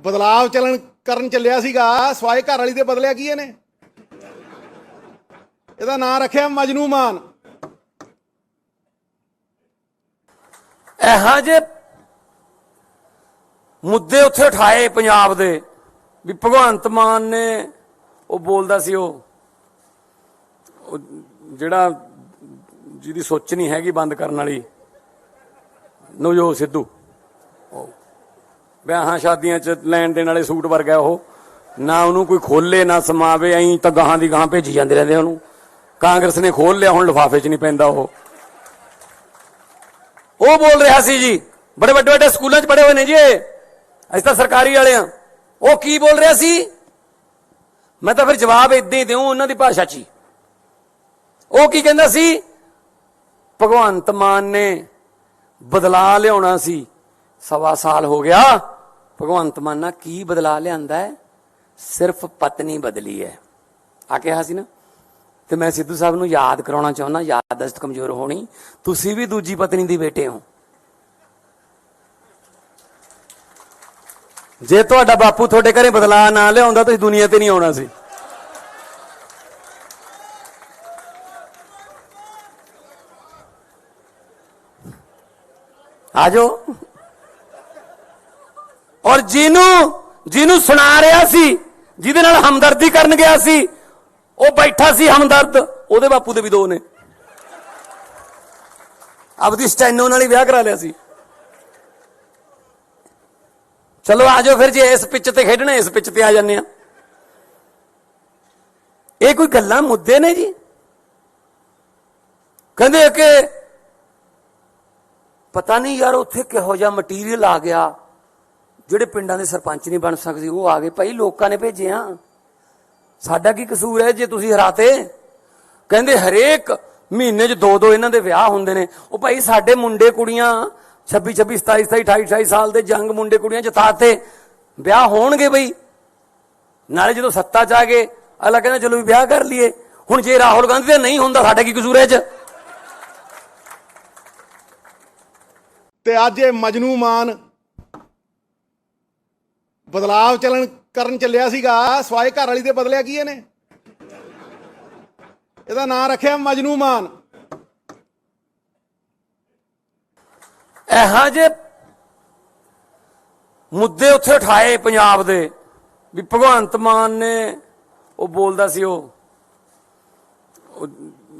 ਬਦਲਾਵ ਕਰਨ ਚੱਲਿਆ ਸੀਗਾ ਸਵਾਏ ਘਰ ਵਾਲੀ ਦੇ ਬਦਲਿਆ ਕੀ ਇਹਨੇ? ਇਹਦਾ ਨਾਂ ਰੱਖਿਆ ਮਜਨੂ ਮਾਨ। ਇਹੋ ਜਿਹੇ ਮੁੱਦੇ ਉੱਥੇ ਉਠਾਏ ਪੰਜਾਬ ਦੇ ਵੀ ਭਗਵੰਤ ਮਾਨ ਨੇ ਉਹ ਬੋਲਦਾ ਸੀ ਉਹ ਜਿਹੜਾ ਜਿਹਦੀ ਸੋਚ ਨਹੀਂ ਹੈਗੀ ਬੰਦ ਕਰਨ ਵਾਲੀ ਨਵਜੋਤ ਸਿੱਧੂ, ਵਿਆਹਾਂ ਸ਼ਾਦੀਆਂ 'ਚ ਲੈਣ ਦੇਣ ਵਾਲੇ ਸੂਟ ਵਰਗਾ ਉਹ, ਨਾ ਉਹਨੂੰ ਕੋਈ ਖੋਲੇ ਨਾ ਸਮਾਵੇ, ਐਂ ਤਾਂ ਗਾਹਾਂ ਦੀ ਗਾਹਾਂ ਭੇਜੀ ਜਾਂਦੇ ਰਹਿੰਦੇ ਉਹਨੂੰ। ਕਾਂਗਰਸ ਨੇ ਖੋਲ ਲਿਆ, ਹੁਣ ਲਿਫਾਫੇ 'ਚ ਨਹੀਂ ਪੈਂਦਾ ਉਹ ਬੋਲ ਰਿਹਾ ਸੀ ਜੀ, ਬੜੇ ਵੱਡੇ ਵੱਡੇ ਸਕੂਲਾਂ 'ਚ ਪੜ੍ਹੇ ਹੋਏ ਨੇ ਜੀ, ਅਸੀਂ ਤਾਂ ਸਰਕਾਰੀ ਵਾਲੇ ਆ। ਉਹ ਕੀ ਬੋਲ ਰਿਹਾ ਸੀ? ਮੈਂ ਤਾਂ ਫਿਰ ਜਵਾਬ ਇਦਾਂ ਹੀ ਦਿਉ ਉਹਨਾਂ ਦੀ ਭਾਸ਼ਾ 'ਚ ਹੀ। ਉਹ ਕੀ ਕਹਿੰਦਾ ਸੀ? ਭਗਵੰਤ ਮਾਨ ਨੇ ਬਦਲਾ ਲਿਆਉਣਾ ਸੀ, 1.25 ਸਾਲ ਹੋ ਗਿਆ। ਭਗਵੰਤ ਮਾਨ ਨਾਲ ਕੀ ਬਦਲਾ ਲਿਆਂਦਾ ਹੈ? ਸਿਰਫ ਪਤਨੀ ਬਦਲੀ ਹੈ ਆ ਕਿਹਾ ਸੀ ਨਾ। ਤੇ ਮੈਂ ਸਿੱਧੂ ਸਾਹਿਬ ਨੂੰ ਯਾਦ ਕਰਾਉਣਾ ਚਾਹੁੰਦਾ, ਯਾਦਦਾਸ਼ਤ ਕਮਜ਼ੋਰ ਹੋਣੀ, ਤੁਸੀਂ ਵੀ ਦੂਜੀ ਪਤਨੀ ਦੀ ਬੇਟੇ ਹੋ। ਜੇ ਤੁਹਾਡਾ ਬਾਪੂ ਤੁਹਾਡੇ ਘਰੇ ਬਦਲਾ ਨਾ ਲਿਆਉਂਦਾ ਤੁਸੀਂ ਦੁਨੀਆ ਤੇ ਨਹੀਂ ਆਉਣਾ ਸੀ। ਆਜੋ। ਔਰ ਜਿਹਨੂੰ ਸੁਣਾ ਰਿਹਾ ਸੀ, ਜਿਹਦੇ ਨਾਲ ਹਮਦਰਦੀ ਕਰਨ ਗਿਆ ਸੀ, ਉਹ ਬੈਠਾ ਸੀ ਹਮਦਰਦ, ਉਹਦੇ ਬਾਪੂ ਦੇ ਵੀ 2 ਨੇ। ਆਪਦੀ ਸਟੈਨੋ ਨਾਲ ਹੀ ਵਿਆਹ ਕਰਾ ਲਿਆ ਸੀ। ਚਲੋ ਆਜੋ ਫਿਰ, ਜੇ ਇਸ ਪਿੱਚ ਤੇ ਖੇਡਣਾ ਇਸ ਪਿੱਚ ਤੇ ਆ ਜਾਂਦੇ ਆ। ਇਹ ਕੋਈ ਗੱਲਾਂ ਮੁੱਦੇ ਨੇ ਜੀ? ਕਹਿੰਦੇ ਕਿ ਪਤਾ ਨਹੀਂ ਯਾਰ ਉੱਥੇ ਕਿਹੋ ਜਿਹਾ ਮਟੀਰੀਅਲ ਆ ਗਿਆ, ਜਿਹੜੇ ਪਿੰਡਾਂ ਦੇ ਸਰਪੰਚ ਨਹੀਂ ਬਣ ਸਕਦੇ ਉਹ ਆ ਗਏ। ਭਾਈ ਲੋਕਾਂ ਨੇ ਭੇਜਿਆ, ਸਾਡਾ ਕੀ ਕਸੂਰ ਹੈ ਜੇ ਤੁਸੀਂ ਹਰਾਤੇ? ਕਹਿੰਦੇ ਹਰੇਕ ਮਹੀਨੇ 'ਚ 2 ਇਹਨਾਂ ਦੇ ਵਿਆਹ ਹੁੰਦੇ ਨੇ। ਉਹ ਭਾਈ ਸਾਡੇ ਮੁੰਡੇ ਕੁੜੀਆਂ 26 27 27 28 28 ਸਾਲ ਦੇ ਜੰਗ ਮੁੰਡੇ ਕੁੜੀਆਂ ਜਿਤਾਤੇ, ਵਿਆਹ ਹੋਣਗੇ ਬਈ। ਨਾਲੇ ਜਦੋਂ ਸੱਤਾ 'ਚ ਆ ਗਏ ਅਗਲਾ ਕਹਿੰਦਾ ਚਲੋ ਵੀ ਵਿਆਹ ਕਰ ਲਈਏ। ਹੁਣ ਜੇ ਰਾਹੁਲ ਗਾਂਧੀ ਦਾ ਨਹੀਂ ਹੁੰਦਾ ਸਾਡਾ ਕੀ ਕਸੂਰ ਹੈ 'ਚ? ਤੇ ਅੱਜ ਇਹ ਮਜਨੂ ਮਾਨ ਬਦਲਾਵ ਕਰਨ ਚੱਲਿਆ ਸੀਗਾ ਸਵਾਏ ਘਰ ਵਾਲੀ ਦੇ ਬਦਲਿਆ ਕੀ ਇਹਨੇ? ਇਹਦਾ ਨਾਂ ਰੱਖਿਆ ਮਜਨੂ ਮਾਨ। ਇਹੋ ਜਿਹੇ ਮੁੱਦੇ ਉੱਥੇ ਉਠਾਏ ਪੰਜਾਬ ਦੇ ਵੀ ਭਗਵੰਤ ਮਾਨ ਨੇ ਉਹ ਬੋਲਦਾ ਸੀ ਉਹ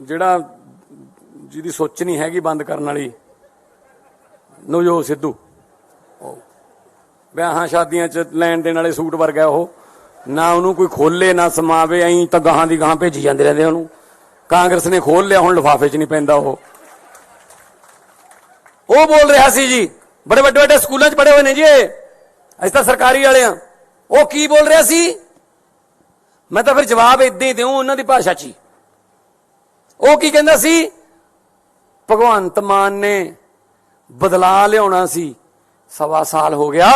ਜਿਹੜਾ ਜਿਹਦੀ ਸੋਚ ਨਹੀਂ ਹੈਗੀ ਬੰਦ ਕਰਨ ਵਾਲੀ ਨਵਜੋਤ ਸਿੱਧੂ, ਵਿਆਹਾਂ ਸ਼ਾਦੀਆਂ 'ਚ ਲੈਣ ਦੇਣ ਵਾਲੇ ਸੂਟ ਵਰਗਾ ਉਹ, ਨਾ ਉਹਨੂੰ ਕੋਈ ਖੋਲੇ ਨਾ ਸਮਾਵੇ, ਐਂ ਤਾਂ ਗਾਹਾਂ ਦੀ ਗਾਹਾਂ ਭੇਜੀ ਜਾਂਦੇ ਰਹਿੰਦੇ ਉਹਨੂੰ। ਕਾਂਗਰਸ ਨੇ ਖੋਲ ਲਿਆ, ਹੁਣ ਲਿਫਾਫੇ 'ਚ ਨਹੀਂ ਪੈਂਦਾ ਉਹ ਬੋਲ ਰਿਹਾ ਸੀ ਜੀ, ਬੜੇ ਵੱਡੇ ਵੱਡੇ ਸਕੂਲਾਂ 'ਚ ਪੜ੍ਹੇ ਹੋਏ ਨੇ ਜੀ, ਅਸੀਂ ਤਾਂ ਸਰਕਾਰੀ ਵਾਲੇ ਆ। ਉਹ ਕੀ ਬੋਲ ਰਿਹਾ ਸੀ? ਮੈਂ ਤਾਂ ਫਿਰ ਜਵਾਬ ਇਦਾਂ ਹੀ ਦਿਉ ਉਹਨਾਂ ਦੀ ਭਾਸ਼ਾ 'ਚ ਹੀ। ਉਹ ਕੀ ਕਹਿੰਦਾ ਸੀ? ਭਗਵੰਤ ਮਾਨ ਨੇ ਬਦਲਾ ਲਿਆਉਣਾ ਸੀ, 1.25 ਸਾਲ ਹੋ ਗਿਆ।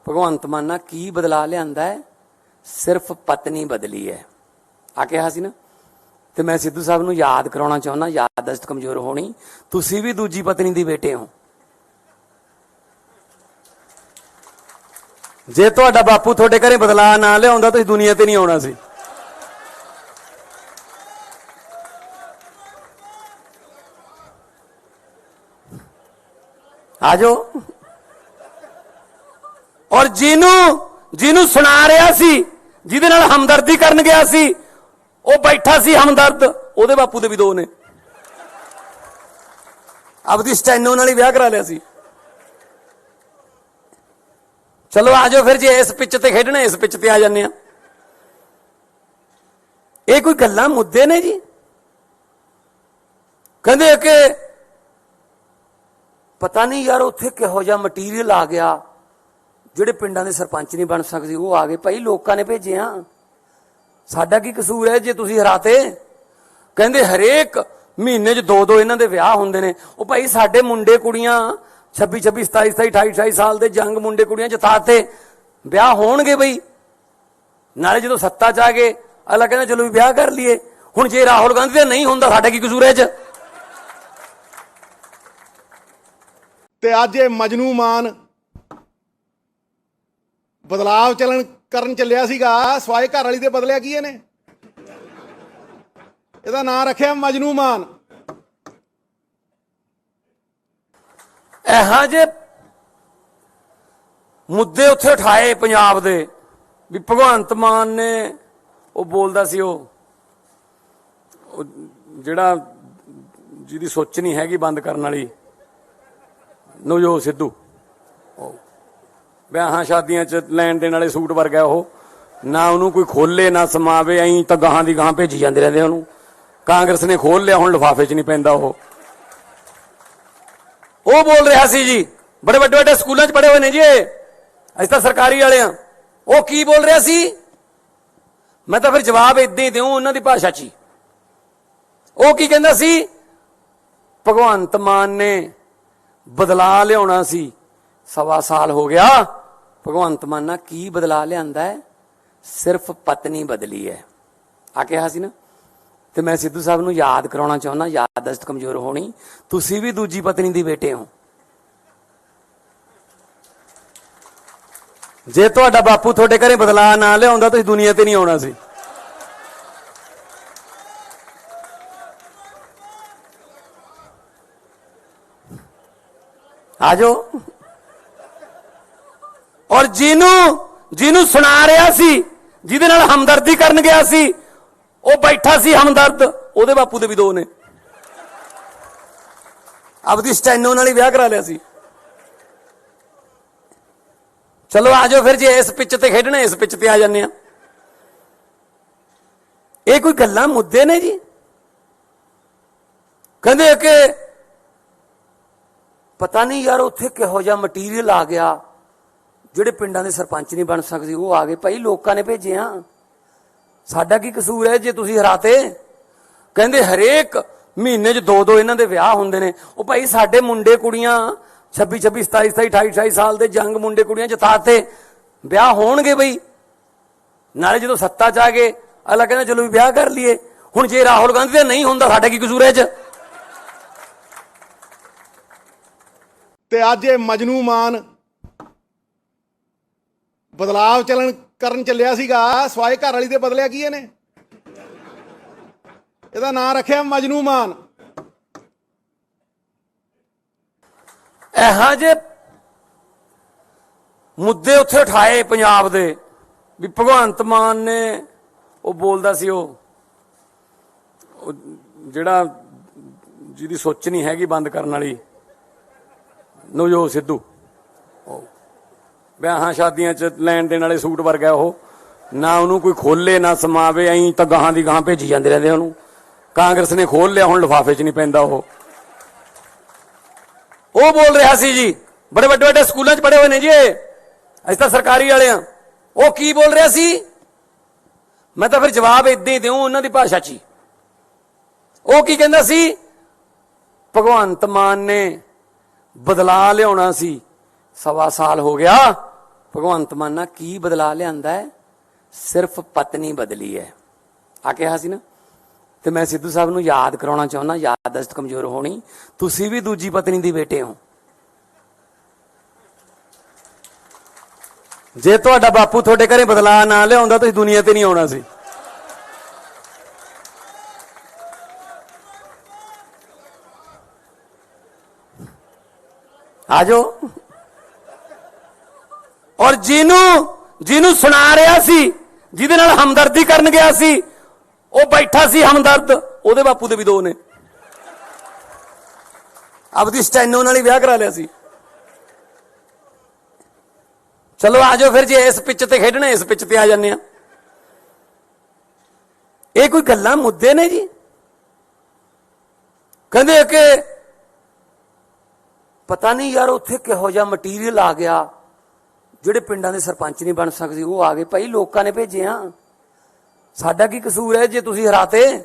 ਭਗਵੰਤ ਮਾਨ ਨਾਲ ਕੀ ਬਦਲਾ ਲਿਆਂਦਾ ਹੈ? ਸਿਰਫ ਪਤਨੀ ਬਦਲੀ ਹੈ ਆ ਕਿਹਾ ਸੀ ਨਾ। ਤੇ ਮੈਂ ਸਿੱਧੂ ਸਾਹਿਬ ਨੂੰ ਯਾਦ ਕਰਾਉਣਾ ਚਾਹੁੰਦਾ, ਯਾਦਦਾਸ਼ਤ ਕਮਜ਼ੋਰ ਹੋਣੀ, ਤੁਸੀਂ ਵੀ ਦੂਜੀ ਪਤਨੀ ਦੀ ਬੇਟੇ ਹੋ। ਜੇ ਤੁਹਾਡਾ ਬਾਪੂ ਤੁਹਾਡੇ ਘਰੇ ਬਦਲਾ ਨਾ ਲਿਆਉਂਦਾ ਤੁਸੀਂ ਦੁਨੀਆ ਤੇ ਨਹੀਂ ਆਉਣਾ ਸੀ। ਆਜੋ। ਔਰ ਜਿਹਨੂੰ ਸੁਣਾ ਰਿਹਾ ਸੀ, ਜਿਹਦੇ ਨਾਲ ਹਮਦਰਦੀ ਕਰਨ ਗਿਆ ਸੀ, ਉਹ ਬੈਠਾ ਸੀ ਹਮਦਰਦ, ਉਹਦੇ ਬਾਪੂ ਦੇ ਵੀ 2 ਨੇ। ਆਪਦੀ ਸਟੈਨੋ ਨਾਲ ਹੀ ਵਿਆਹ ਕਰਾ ਲਿਆ ਸੀ। ਚਲੋ ਆਜੋ ਫਿਰ, ਜੇ ਇਸ ਪਿੱਚ ਤੇ ਖੇਡਣਾ ਇਸ ਪਿੱਚ ਤੇ ਆ ਜਾਂਦੇ ਆ। ਇਹ ਕੋਈ ਗੱਲਾਂ ਮੁੱਦੇ ਨੇ ਜੀ? ਕਹਿੰਦੇ ਕਿ ਪਤਾ ਨਹੀਂ ਯਾਰ ਉੱਥੇ ਕਿਹੋ ਜਿਹਾ ਮਟੀਰੀਅਲ ਆ ਗਿਆ, ਜਿਹੜੇ ਪਿੰਡਾਂ ਦੇ ਸਰਪੰਚ ਨਹੀਂ ਬਣ ਸਕਦੇ ਉਹ ਆ ਗਏ। ਭਾਈ ਲੋਕਾਂ ਨੇ ਭੇਜਿਆ, ਸਾਡਾ ਕੀ ਕਸੂਰ ਹੈ ਜੇ ਤੁਸੀਂ ਹਰਾਤੇ? ਕਹਿੰਦੇ ਹਰੇਕ ਮਹੀਨੇ 'ਚ 2 ਇਹਨਾਂ ਦੇ ਵਿਆਹ ਹੁੰਦੇ ਨੇ। ਉਹ ਭਾਈ ਸਾਡੇ ਮੁੰਡੇ ਕੁੜੀਆਂ 26 26 27 27 28 28 ਸਾਲ ਦੇ ਜੰਗ ਮੁੰਡੇ ਕੁੜੀਆਂ ਜਿਤਾਤੇ, ਵਿਆਹ ਹੋਣਗੇ ਬਈ। ਨਾਲੇ ਜਦੋਂ ਸੱਤਾ 'ਚ ਆ ਗਏ ਅਗਲਾ ਕਹਿੰਦਾ ਚਲੋ ਵੀ ਵਿਆਹ ਕਰ ਲਈਏ। ਹੁਣ ਜੇ ਰਾਹੁਲ ਗਾਂਧੀ ਦਾ ਨਹੀਂ ਹੁੰਦਾ ਸਾਡਾ ਕੀ ਕਸੂਰ ਹੈ 'ਚ? ਤੇ ਅੱਜ ਇਹ ਮਜਨੂ ਮਾਨ ਬਦਲਾਵ ਕਰਨ ਚੱਲਿਆ ਸੀਗਾ ਸਵਾਏ ਘਰ ਵਾਲੀ ਦੇ ਬਦਲਿਆ ਕੀ ਇਹਨੇ? ਇਹਦਾ ਨਾਂ ਰੱਖਿਆ ਮਜਨੂ ਮਾਨ। ਇਹੋ ਜਿਹੇ ਮੁੱਦੇ ਉੱਥੇ ਉਠਾਏ ਪੰਜਾਬ ਦੇ ਵੀ ਭਗਵੰਤ ਮਾਨ ਨੇ ਉਹ ਬੋਲਦਾ ਸੀ ਉਹ ਜਿਹੜਾ ਜਿਹਦੀ ਸੋਚ ਨਹੀਂ ਹੈਗੀ ਬੰਦ ਕਰਨ ਵਾਲੀ ਨਵਜੋਤ ਸਿੱਧੂ, ਵਿਆਹਾਂ ਸ਼ਾਦੀਆਂ 'ਚ ਲੈਣ ਦੇਣ ਵਾਲੇ ਸੂਟ ਵਰਗਾ ਉਹ, ਨਾ ਉਹਨੂੰ ਕੋਈ ਖੋਲੇ ਨਾ ਸਮਾਵੇ, ਐਂ ਤਾਂ ਗਾਹਾਂ ਦੀ ਗਾਹਾਂ ਭੇਜੀ ਜਾਂਦੇ ਰਹਿੰਦੇ ਉਹਨੂੰ। ਕਾਂਗਰਸ ਨੇ ਖੋਲ ਲਿਆ, ਹੁਣ ਲਿਫਾਫੇ 'ਚ ਨਹੀਂ ਪੈਂਦਾ ਉਹ ਬੋਲ ਰਿਹਾ ਸੀ ਜੀ, ਬੜੇ ਵੱਡੇ ਵੱਡੇ ਸਕੂਲਾਂ 'ਚ ਪੜ੍ਹੇ ਹੋਏ ਨੇ ਜੀ ਅਸੀਂ ਤਾਂ ਸਰਕਾਰੀ ਵਾਲੇ ਆ। ਉਹ ਕੀ ਬੋਲ ਰਿਹਾ ਸੀ? ਮੈਂ ਤਾਂ ਫਿਰ ਜਵਾਬ ਇਦਾਂ ਹੀ ਦਿਉ ਉਹਨਾਂ ਦੀ ਭਾਸ਼ਾ 'ਚ ਹੀ। ਉਹ ਕੀ ਕਹਿੰਦਾ ਸੀ? ਭਗਵੰਤ ਮਾਨ ਨੇ ਬਦਲਾ ਲਿਆਉਣਾ ਸੀ, 1.25 ਸਾਲ ਹੋ ਗਿਆ। ਭਗਵੰਤ ਮਾਨ ਨਾਲ ਕੀ ਬਦਲਾ ਲਿਆਂਦਾ ਹੈ? ਸਿਰਫ ਪਤਨੀ ਬਦਲੀ ਹੈ ਆ ਕਿਹਾ ਸੀ ਨਾ। ਤੇ ਮੈਂ ਸਿੱਧੂ ਸਾਹਿਬ ਨੂੰ ਯਾਦ ਕਰਾਉਣਾ ਚਾਹੁੰਦਾ, ਯਾਦਦਾਸ਼ਤ ਕਮਜ਼ੋਰ ਹੋਣੀ, ਤੁਸੀਂ ਵੀ ਦੂਜੀ ਪਤਨੀ ਦੀ ਬੇਟੇ ਹੋ। ਜੇ ਤੁਹਾਡਾ ਬਾਪੂ ਤੁਹਾਡੇ ਘਰੇ ਬਦਲਾ ਨਾ ਲਿਆਉਂਦਾ ਤੁਸੀਂ ਦੁਨੀਆ ਤੇ ਨਹੀਂ ਆਉਣਾ ਸੀ। ਆਜੋ। ਔਰ ਜਿਹਨੂੰ ਸੁਣਾ ਰਿਹਾ ਸੀ, ਜਿਹਦੇ ਨਾਲ ਹਮਦਰਦੀ ਕਰਨ ਗਿਆ ਸੀ, ਉਹ ਬੈਠਾ ਸੀ ਹਮਦਰਦ, ਉਹਦੇ ਬਾਪੂ ਦੇ ਵੀ 2 ਨੇ। ਆਪਦੀ ਸਟੈਨੋ ਨਾਲ ਹੀ ਵਿਆਹ ਕਰਾ ਲਿਆ ਸੀ। ਚਲੋ ਆਜੋ ਫਿਰ, ਜੇ ਇਸ ਪਿੱਚ ਤੇ ਖੇਡਣਾ ਇਸ ਪਿੱਚ ਤੇ ਆ ਜਾਂਦੇ ਆ। ਇਹ ਕੋਈ ਗੱਲਾਂ ਮੁੱਦੇ ਨੇ ਜੀ? ਕਹਿੰਦੇ ਕਿ ਪਤਾ ਨਹੀਂ ਯਾਰ ਉੱਥੇ ਕਿਹੋ ਜਿਹਾ ਮਟੀਰੀਅਲ ਆ ਗਿਆ, ਜਿਹੜੇ ਪਿੰਡਾਂ ਦੇ ਸਰਪੰਚ ਨਹੀਂ ਬਣ ਸਕਦੇ ਉਹ ਆ ਗਏ। ਭਾਈ ਲੋਕਾਂ ਨੇ ਭੇਜੇ ਆ, ਸਾਡਾ ਕੀ ਕਸੂਰ ਹੈ ਜੇ ਤੁਸੀਂ ਹਰਾਤੇ? ਕਹਿੰਦੇ ਹਰੇਕ ਮਹੀਨੇ 'ਚ 2 ਇਹਨਾਂ ਦੇ ਵਿਆਹ ਹੁੰਦੇ ਨੇ। ਉਹ ਭਾਈ ਸਾਡੇ ਮੁੰਡੇ ਕੁੜੀਆਂ 26 27 27 28 28 ਸਾਲ ਦੇ ਜੰਗ ਮੁੰਡੇ ਕੁੜੀਆਂ ਜਿਤਾਤੇ, ਵਿਆਹ ਹੋਣਗੇ ਬਈ। ਨਾਲੇ ਜਦੋਂ ਸੱਤਾ 'ਚ ਆ ਗਏ ਅਗਲਾ ਕਹਿੰਦਾ ਚਲੋ ਵੀ ਵਿਆਹ ਕਰ ਲਈਏ। ਹੁਣ ਜੇ ਰਾਹੁਲ ਗਾਂਧੀ ਦਾ ਨਹੀਂ ਹੁੰਦਾ ਸਾਡਾ ਕੀ ਕਸੂਰ ਹੈ 'ਚ? ਤੇ ਅੱਜ ਇਹ ਮਜਨੂ ਮਾਨ ਬਦਲਾਵ ਕਰਨ ਚੱਲਿਆ ਸੀਗਾ ਸਵਾਏ ਘਰ ਵਾਲੀ ਦੇ ਬਦਲਿਆ ਕੀ ਇਹਨੇ? ਇਹਦਾ ਨਾਂ ਰੱਖਿਆ ਮਜਨੂ ਮਾਨ। ਇਹੋ ਜਿਹੇ ਮੁੱਦੇ ਉੱਥੇ ਉਠਾਏ ਪੰਜਾਬ ਦੇ ਵੀ ਭਗਵੰਤ ਮਾਨ ਨੇ ਉਹ ਬੋਲਦਾ ਸੀ ਉਹ ਜਿਹੜਾ ਜਿਹਦੀ ਸੋਚ ਨਹੀਂ ਹੈਗੀ ਬੰਦ ਕਰਨ ਵਾਲੀ ਨਵਜੋਤ ਸਿੱਧੂ, ਵਿਆਹਾਂ ਸ਼ਾਦੀਆਂ 'ਚ ਲੈਣ ਦੇਣ ਵਾਲੇ ਸੂਟ ਵਰਗਾ ਉਹ, ਨਾ ਉਹਨੂੰ ਕੋਈ ਖੋਲੇ ਨਾ ਸਮਾਵੇ, ਐਂ ਤਾਂ ਗਾਹਾਂ ਦੀ ਗਾਹਾਂ ਭੇਜੀ ਜਾਂਦੇ ਰਹਿੰਦੇ ਉਹਨੂੰ। ਕਾਂਗਰਸ ਨੇ ਖੋਲ ਲਿਆ, ਹੁਣ ਲਿਫਾਫੇ 'ਚ ਨਹੀਂ ਪੈਂਦਾ ਉਹ ਬੋਲ ਰਿਹਾ ਸੀ ਜੀ, ਬੜੇ ਵੱਡੇ ਵੱਡੇ ਸਕੂਲਾਂ 'ਚ ਪੜ੍ਹੇ ਹੋਏ ਨੇ ਜੀ ਅਸੀਂ ਤਾਂ ਸਰਕਾਰੀ ਵਾਲੇ ਆ। ਉਹ ਕੀ ਬੋਲ ਰਿਹਾ ਸੀ? ਮੈਂ ਤਾਂ ਫਿਰ ਜਵਾਬ ਇਦਾਂ ਹੀ ਦਿਉ ਉਹਨਾਂ ਦੀ ਭਾਸ਼ਾ 'ਚ ਹੀ। ਉਹ ਕੀ ਕਹਿੰਦਾ ਸੀ? ਭਗਵੰਤ ਮਾਨ ਨੇ ਬਦਲਾ ਲਿਆਉਣਾ ਸੀ, 1.25 ਸਾਲ ਹੋ ਗਿਆ। ਭਗਵੰਤ ਮਾਨ ਨਾਲ ਕੀ ਬਦਲਾ ਲਿਆਂਦਾ ਹੈ? ਸਿਰਫ ਪਤਨੀ ਬਦਲੀ ਹੈ ਆ ਕਿਹਾ ਸੀ ਨਾ। ਤੇ ਮੈਂ ਸਿੱਧੂ ਸਾਹਿਬ ਨੂੰ ਯਾਦ ਕਰਾਉਣਾ ਚਾਹੁੰਦਾ, ਯਾਦਦਾਸ਼ਤ ਕਮਜ਼ੋਰ ਹੋਣੀ, ਤੁਸੀਂ ਵੀ ਦੂਜੀ ਪਤਨੀ ਦੀ ਬੇਟੇ ਹੋ। ਜੇ ਤੁਹਾਡਾ ਬਾਪੂ ਤੁਹਾਡੇ ਘਰੇ ਬਦਲਾ ਨਾ ਲਿਆਉਂਦਾ ਤੁਸੀਂ ਦੁਨੀਆ ਤੇ ਨਹੀਂ ਆਉਣਾ ਸੀ। ਆਜੋ। ਔਰ ਜਿਹਨੂੰ ਸੁਣਾ ਰਿਹਾ ਸੀ, ਜਿਹਦੇ ਨਾਲ ਹਮਦਰਦੀ ਕਰਨ ਗਿਆ ਸੀ, ਉਹ ਬੈਠਾ ਸੀ ਹਮਦਰਦ, ਉਹਦੇ ਬਾਪੂ ਦੇ ਵੀ 2 ਨੇ। ਆਪਦੀ ਸਟੈਨੋ ਨਾਲ ਹੀ ਵਿਆਹ ਕਰਾ ਲਿਆ ਸੀ। ਚਲੋ ਆਜੋ ਫਿਰ, ਜੇ ਇਸ ਪਿੱਚ ਤੇ ਖੇਡਣਾ ਇਸ ਪਿੱਚ ਤੇ ਆ ਜਾਂਦੇ ਆ। ਇਹ ਕੋਈ ਗੱਲਾਂ ਮੁੱਦੇ ਨੇ ਜੀ? ਕਹਿੰਦੇ ਕਿ ਪਤਾ ਨਹੀਂ ਯਾਰ ਉੱਥੇ ਕਿਹੋ ਜਿਹਾ ਮਟੀਰੀਅਲ ਆ ਗਿਆ, ਜਿਹੜੇ ਪਿੰਡਾਂ ਦੇ ਸਰਪੰਚ ਨਹੀਂ ਬਣ ਸਕਦੇ ਉਹ ਆ ਗਏ। ਭਾਈ ਲੋਕਾਂ ਨੇ ਭੇਜੇ ਆ, ਸਾਡਾ ਕੀ ਕਸੂਰ ਹੈ ਜੇ ਤੁਸੀਂ ਹਰਾਤੇ?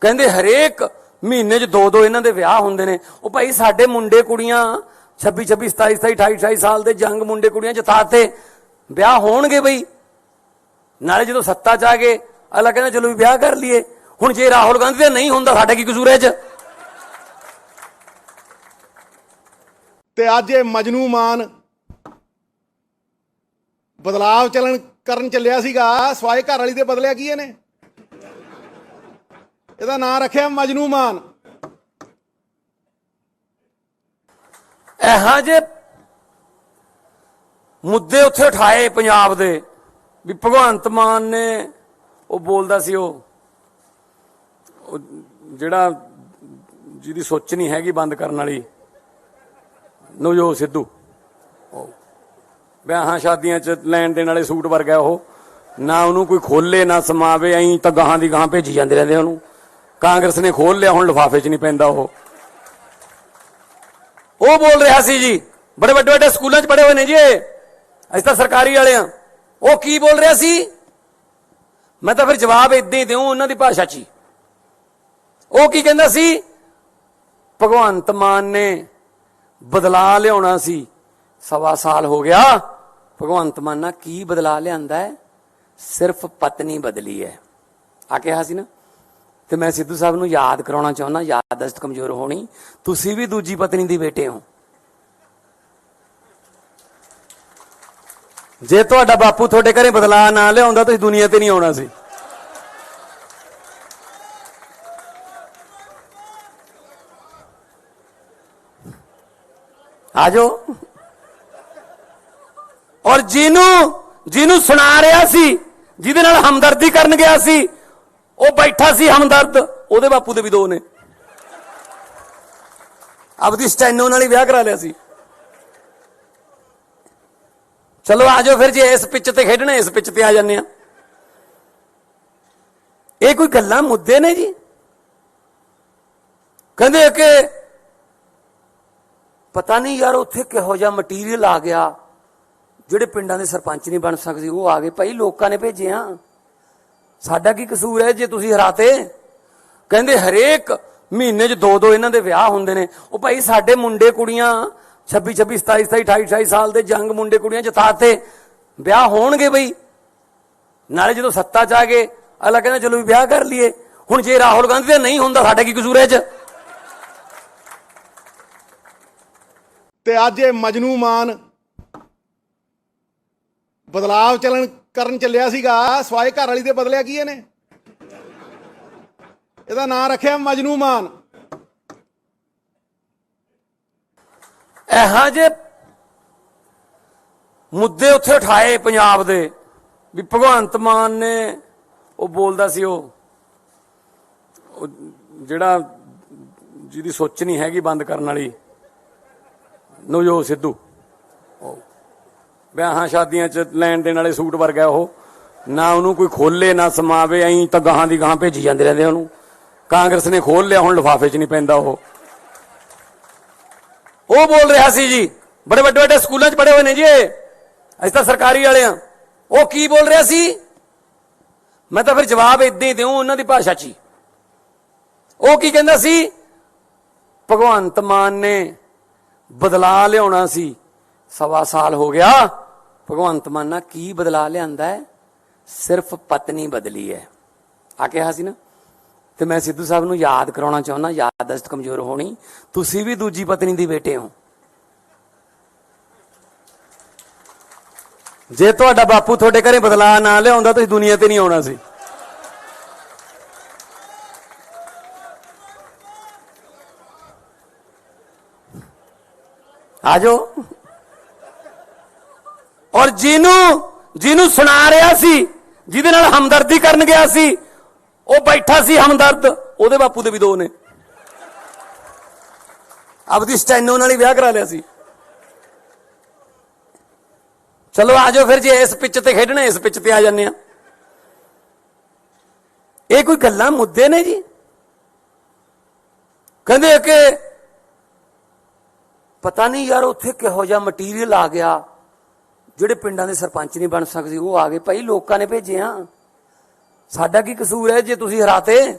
ਕਹਿੰਦੇ ਹਰੇਕ ਮਹੀਨੇ 'ਚ 2 ਇਹਨਾਂ ਦੇ ਵਿਆਹ ਹੁੰਦੇ ਨੇ। ਉਹ ਭਾਈ ਸਾਡੇ ਮੁੰਡੇ ਕੁੜੀਆਂ 26 26 27 27 28 28 ਸਾਲ ਦੇ ਜੰਗ ਮੁੰਡੇ ਕੁੜੀਆਂ ਜਿਤਾਤੇ, ਵਿਆਹ ਹੋਣਗੇ ਬਈ। ਨਾਲੇ ਜਦੋਂ ਸੱਤਾ 'ਚ ਆ ਗਏ ਅਗਲਾ ਕਹਿੰਦਾ ਚਲੋ ਵੀ ਵਿਆਹ ਕਰ ਲਈਏ। ਹੁਣ ਜੇ ਰਾਹੁਲ ਗਾਂਧੀ ਦਾ ਨਹੀਂ ਹੁੰਦਾ ਸਾਡਾ ਕੀ ਕਸੂਰ ਹੈ 'ਚ? ਤੇ ਅੱਜ ਇਹ ਮਜਨੂ ਮਾਨ ਬਦਲਾਵ ਕਰਨ ਚੱਲਿਆ ਸੀਗਾ ਸਵਾਏ ਘਰ ਵਾਲੀ ਦੇ ਬਦਲਿਆ ਕੀ ਇਹਨੇ? ਇਹਦਾ ਨਾਂ ਰੱਖਿਆ ਮਜਨੂ ਮਾਨ। ਇਹੋ ਜਿਹੇ ਮੁੱਦੇ ਉੱਥੇ ਉਠਾਏ ਪੰਜਾਬ ਦੇ ਵੀ ਭਗਵੰਤ ਮਾਨ ਨੇ ਉਹ ਬੋਲਦਾ ਸੀ ਉਹ ਜਿਹੜਾ ਜਿਹਦੀ ਸੋਚ ਨਹੀਂ ਹੈਗੀ ਬੰਦ ਕਰਨ ਵਾਲੀ ਨਵਜੋਤ ਸਿੱਧੂ, ਵਿਆਹਾਂ ਸ਼ਾਦੀਆਂ 'ਚ ਲੈਣ ਦੇਣ ਵਾਲੇ ਸੂਟ ਵਰਗਾ ਉਹ, ਨਾ ਉਹਨੂੰ ਕੋਈ ਖੋਲੇ ਨਾ ਸਮਾਵੇ, ਐਂ ਤਾਂ ਗਾਹਾਂ ਦੀ ਗਾਹਾਂ ਭੇਜੀ ਜਾਂਦੇ ਰਹਿੰਦੇ ਉਹਨੂੰ। ਕਾਂਗਰਸ ਨੇ ਖੋਲ ਲਿਆ, ਹੁਣ ਲਿਫਾਫੇ 'ਚ ਨਹੀਂ ਪੈਂਦਾ ਉਹ ਬੋਲ ਰਿਹਾ ਸੀ ਜੀ, ਬੜੇ ਵੱਡੇ ਵੱਡੇ ਸਕੂਲਾਂ 'ਚ ਪੜ੍ਹੇ ਹੋਏ ਨੇ ਜੀ ਅਸੀਂ ਤਾਂ ਸਰਕਾਰੀ ਵਾਲੇ ਆ। ਉਹ ਕੀ ਬੋਲ ਰਿਹਾ ਸੀ? ਮੈਂ ਤਾਂ ਫਿਰ ਜਵਾਬ ਇਦਾਂ ਹੀ ਦਿਉ ਉਹਨਾਂ ਦੀ ਭਾਸ਼ਾ 'ਚ ਹੀ। ਉਹ ਕੀ ਕਹਿੰਦਾ ਸੀ? ਭਗਵੰਤ ਮਾਨ ਨੇ ਬਦਲਾ ਲਿਆਉਣਾ ਸੀ, 1.25 ਸਾਲ ਹੋ ਗਿਆ। ਭਗਵੰਤ ਮਾਨ ਨਾਲ ਕੀ ਬਦਲਾ ਲਿਆਂਦਾ ਹੈ? ਸਿਰਫ ਪਤਨੀ ਬਦਲੀ ਹੈ ਆ ਕਿਹਾ ਸੀ ਨਾ। ਤੇ ਮੈਂ ਸਿੱਧੂ ਸਾਹਿਬ ਨੂੰ ਯਾਦ ਕਰਾਉਣਾ ਚਾਹੁੰਦਾ, ਯਾਦਦਾਸ਼ਤ ਕਮਜ਼ੋਰ ਹੋਣੀ, ਤੁਸੀਂ ਵੀ ਦੂਜੀ ਪਤਨੀ ਦੀ ਬੇਟੇ ਹੋ। ਜੇ ਤੁਹਾਡਾ ਬਾਪੂ ਤੁਹਾਡੇ ਘਰੇ ਬਦਲਾ ਨਾ ਲਿਆਉਂਦਾ ਤੁਸੀਂ ਦੁਨੀਆ ਤੇ ਨਹੀਂ ਆਉਣਾ ਸੀ। ਆਜੋ। ਔਰ ਜਿਹਨੂੰ ਸੁਣਾ ਰਿਹਾ ਸੀ, ਜਿਹਦੇ ਨਾਲ ਹਮਦਰਦੀ ਕਰਨ ਗਿਆ ਸੀ, ਉਹ ਬੈਠਾ ਸੀ ਹਮਦਰਦ, ਉਹਦੇ ਬਾਪੂ ਦੇ ਵੀ 2 ਨੇ। ਆਪਦੀ ਸਟੈਨੋ ਨਾਲ ਹੀ ਵਿਆਹ ਕਰਾ ਲਿਆ ਸੀ। ਚਲੋ ਆਜੋ ਫਿਰ, ਜੇ ਇਸ ਪਿੱਚ ਤੇ ਖੇਡਣਾ ਇਸ ਪਿੱਚ ਤੇ ਆ ਜਾਂਦੇ ਆ। ਇਹ ਕੋਈ ਗੱਲਾਂ ਮੁੱਦੇ ਨੇ ਜੀ? ਕਹਿੰਦੇ ਕਿ ਪਤਾ ਨਹੀਂ ਯਾਰ ਉੱਥੇ ਕਿਹੋ ਜਿਹਾ ਮਟੀਰੀਅਲ ਆ ਗਿਆ, ਜਿਹੜੇ ਪਿੰਡਾਂ ਦੇ ਸਰਪੰਚ ਨਹੀਂ ਬਣ ਸਕਦੇ ਉਹ ਆ ਗਏ। ਭਾਈ ਲੋਕਾਂ ਨੇ ਭੇਜੇ ਆ, ਸਾਡਾ ਕੀ ਕਸੂਰ ਹੈ ਜੇ ਤੁਸੀਂ ਹਰਾਤੇ? ਕਹਿੰਦੇ ਹਰੇਕ ਮਹੀਨੇ 'ਚ 2-2 ਇਹਨਾਂ ਦੇ ਵਿਆਹ ਹੁੰਦੇ ਨੇ। ਉਹ ਭਾਈ ਸਾਡੇ ਮੁੰਡੇ ਕੁੜੀਆਂ 26, 27, 28 ਸਾਲ ਦੇ ਜੰਗ ਮੁੰਡੇ ਕੁੜੀਆਂ ਜਿਤਾਤੇ, ਵਿਆਹ ਹੋਣਗੇ ਬਈ। ਨਾਲੇ ਜਦੋਂ ਸੱਤਾ 'ਚ ਆ ਗਏ ਅਗਲਾ ਕਹਿੰਦਾ ਚਲੋ ਵੀ ਵਿਆਹ ਕਰ ਲਈਏ। ਹੁਣ ਜੇ ਰਾਹੁਲ ਗਾਂਧੀ ਦਾ ਨਹੀਂ ਹੁੰਦਾ ਸਾਡਾ ਕੀ ਕਸੂਰ ਹੈ 'ਚ? ਤੇ ਅੱਜ ਇਹ ਮਜਨੂ ਮਾਨ ਬਦਲਾਵ ਕਰਨ ਚੱਲਿਆ ਸੀਗਾ ਸਵਾਏ ਘਰ ਵਾਲੀ ਦੇ ਬਦਲਿਆ ਕੀ ਇਹਨੇ? ਇਹਦਾ ਨਾਂ ਰੱਖਿਆ ਮਜਨੂ ਮਾਨ। ਇਹੋ ਜਿਹੇ ਮੁੱਦੇ ਉੱਥੇ ਉਠਾਏ ਪੰਜਾਬ ਦੇ ਵੀ ਭਗਵੰਤ ਮਾਨ ਨੇ ਉਹ ਬੋਲਦਾ ਸੀ ਉਹ ਜਿਹੜਾ ਜਿਹਦੀ ਸੋਚ ਨਹੀਂ ਹੈਗੀ ਬੰਦ ਕਰਨ ਵਾਲੀ ਨਵਜੋਤ ਸਿੱਧੂ, ਵਿਆਹਾਂ ਸ਼ਾਦੀਆਂ 'ਚ ਲੈਣ ਦੇਣ ਵਾਲੇ ਸੂਟ ਵਰਗਾ ਉਹ, ਨਾ ਉਹਨੂੰ ਕੋਈ ਖੋਲੇ ਨਾ ਸਮਾਵੇ, ਐਂ ਤਾਂ ਗਾਹਾਂ ਦੀ ਗਾਹਾਂ ਭੇਜੀ ਜਾਂਦੇ ਰਹਿੰਦੇ ਉਹਨੂੰ। ਕਾਂਗਰਸ ਨੇ ਖੋਲ ਲਿਆ, ਹੁਣ ਲਿਫਾਫੇ 'ਚ ਨਹੀਂ ਪੈਂਦਾ ਉਹ ਬੋਲ ਰਿਹਾ ਸੀ ਜੀ, ਬੜੇ ਵੱਡੇ ਵੱਡੇ ਸਕੂਲਾਂ 'ਚ ਪੜ੍ਹੇ ਹੋਏ ਨੇ ਜੀ ਅਸੀਂ ਤਾਂ ਸਰਕਾਰੀ ਵਾਲੇ ਆ। ਉਹ ਕੀ ਬੋਲ ਰਿਹਾ ਸੀ? ਮੈਂ ਤਾਂ ਫਿਰ ਜਵਾਬ ਇਦਾਂ ਹੀ ਦਿਉ ਉਹਨਾਂ ਦੀ ਭਾਸ਼ਾ 'ਚ ਹੀ। ਉਹ ਕੀ ਕਹਿੰਦਾ ਸੀ? ਭਗਵੰਤ ਮਾਨ ਨੇ ਬਦਲਾ ਲਿਆਉਣਾ ਸੀ, 1.25 ਸਾਲ ਹੋ ਗਿਆ। ਭਗਵੰਤ ਮਾਨ ਨਾਲ ਕੀ ਬਦਲਾ ਲਿਆਂਦਾ ਹੈ? ਸਿਰਫ ਪਤਨੀ ਬਦਲੀ ਹੈ ਆ ਕਿਹਾ ਸੀ ਨਾ। ਤੇ ਮੈਂ ਸਿੱਧੂ ਸਾਹਿਬ ਨੂੰ ਯਾਦ ਕਰਾਉਣਾ ਚਾਹੁੰਦਾ, ਯਾਦਦਾਸ਼ਤ ਕਮਜ਼ੋਰ ਹੋਣੀ, ਤੁਸੀਂ ਵੀ ਦੂਜੀ ਪਤਨੀ ਦੀ ਬੇਟੇ ਹੋ। ਜੇ ਤੁਹਾਡਾ ਬਾਪੂ ਤੁਹਾਡੇ ਘਰੇ ਬਦਲਾ ਨਾ ਲਿਆਉਂਦਾ ਤੁਸੀਂ ਦੁਨੀਆ ਤੇ ਨਹੀਂ ਆਉਣਾ ਸੀ। ਆਜੋ। ਔਰ ਜਿਹਨੂੰ ਸੁਣਾ ਰਿਹਾ ਸੀ, ਜਿਹਦੇ ਨਾਲ ਹਮਦਰਦੀ ਕਰਨ ਗਿਆ ਸੀ, ਉਹ ਬੈਠਾ ਸੀ ਹਮਦਰਦ, ਉਹਦੇ ਬਾਪੂ ਦੇ ਵੀ 2 ਨੇ। ਆਪਦੀ ਸਟੈਨੋ ਨਾਲ ਹੀ ਵਿਆਹ ਕਰਾ ਲਿਆ ਸੀ। ਚਲੋ ਆਜੋ ਫਿਰ, ਜੇ ਇਸ ਪਿੱਚ ਤੇ ਖੇਡਣਾ ਇਸ ਪਿੱਚ ਤੇ ਆ ਜਾਂਦੇ ਆ। ਇਹ ਕੋਈ ਗੱਲਾਂ ਮੁੱਦੇ ਨੇ ਜੀ? ਕਹਿੰਦੇ ਕਿ ਪਤਾ ਨਹੀਂ ਯਾਰ ਉੱਥੇ ਕਿਹੋ ਜਿਹਾ ਮਟੀਰੀਅਲ ਆ ਗਿਆ, ਜਿਹੜੇ ਪਿੰਡਾਂ ਦੇ ਸਰਪੰਚ ਨਹੀਂ ਬਣ ਸਕਦੇ ਉਹ ਆ ਗਏ। ਭਾਈ ਲੋਕਾਂ ਨੇ ਭੇਜੇ ਆ, ਸਾਡਾ ਕੀ ਕਸੂਰ ਹੈ ਜੇ ਤੁਸੀਂ ਹਰਾਤੇ?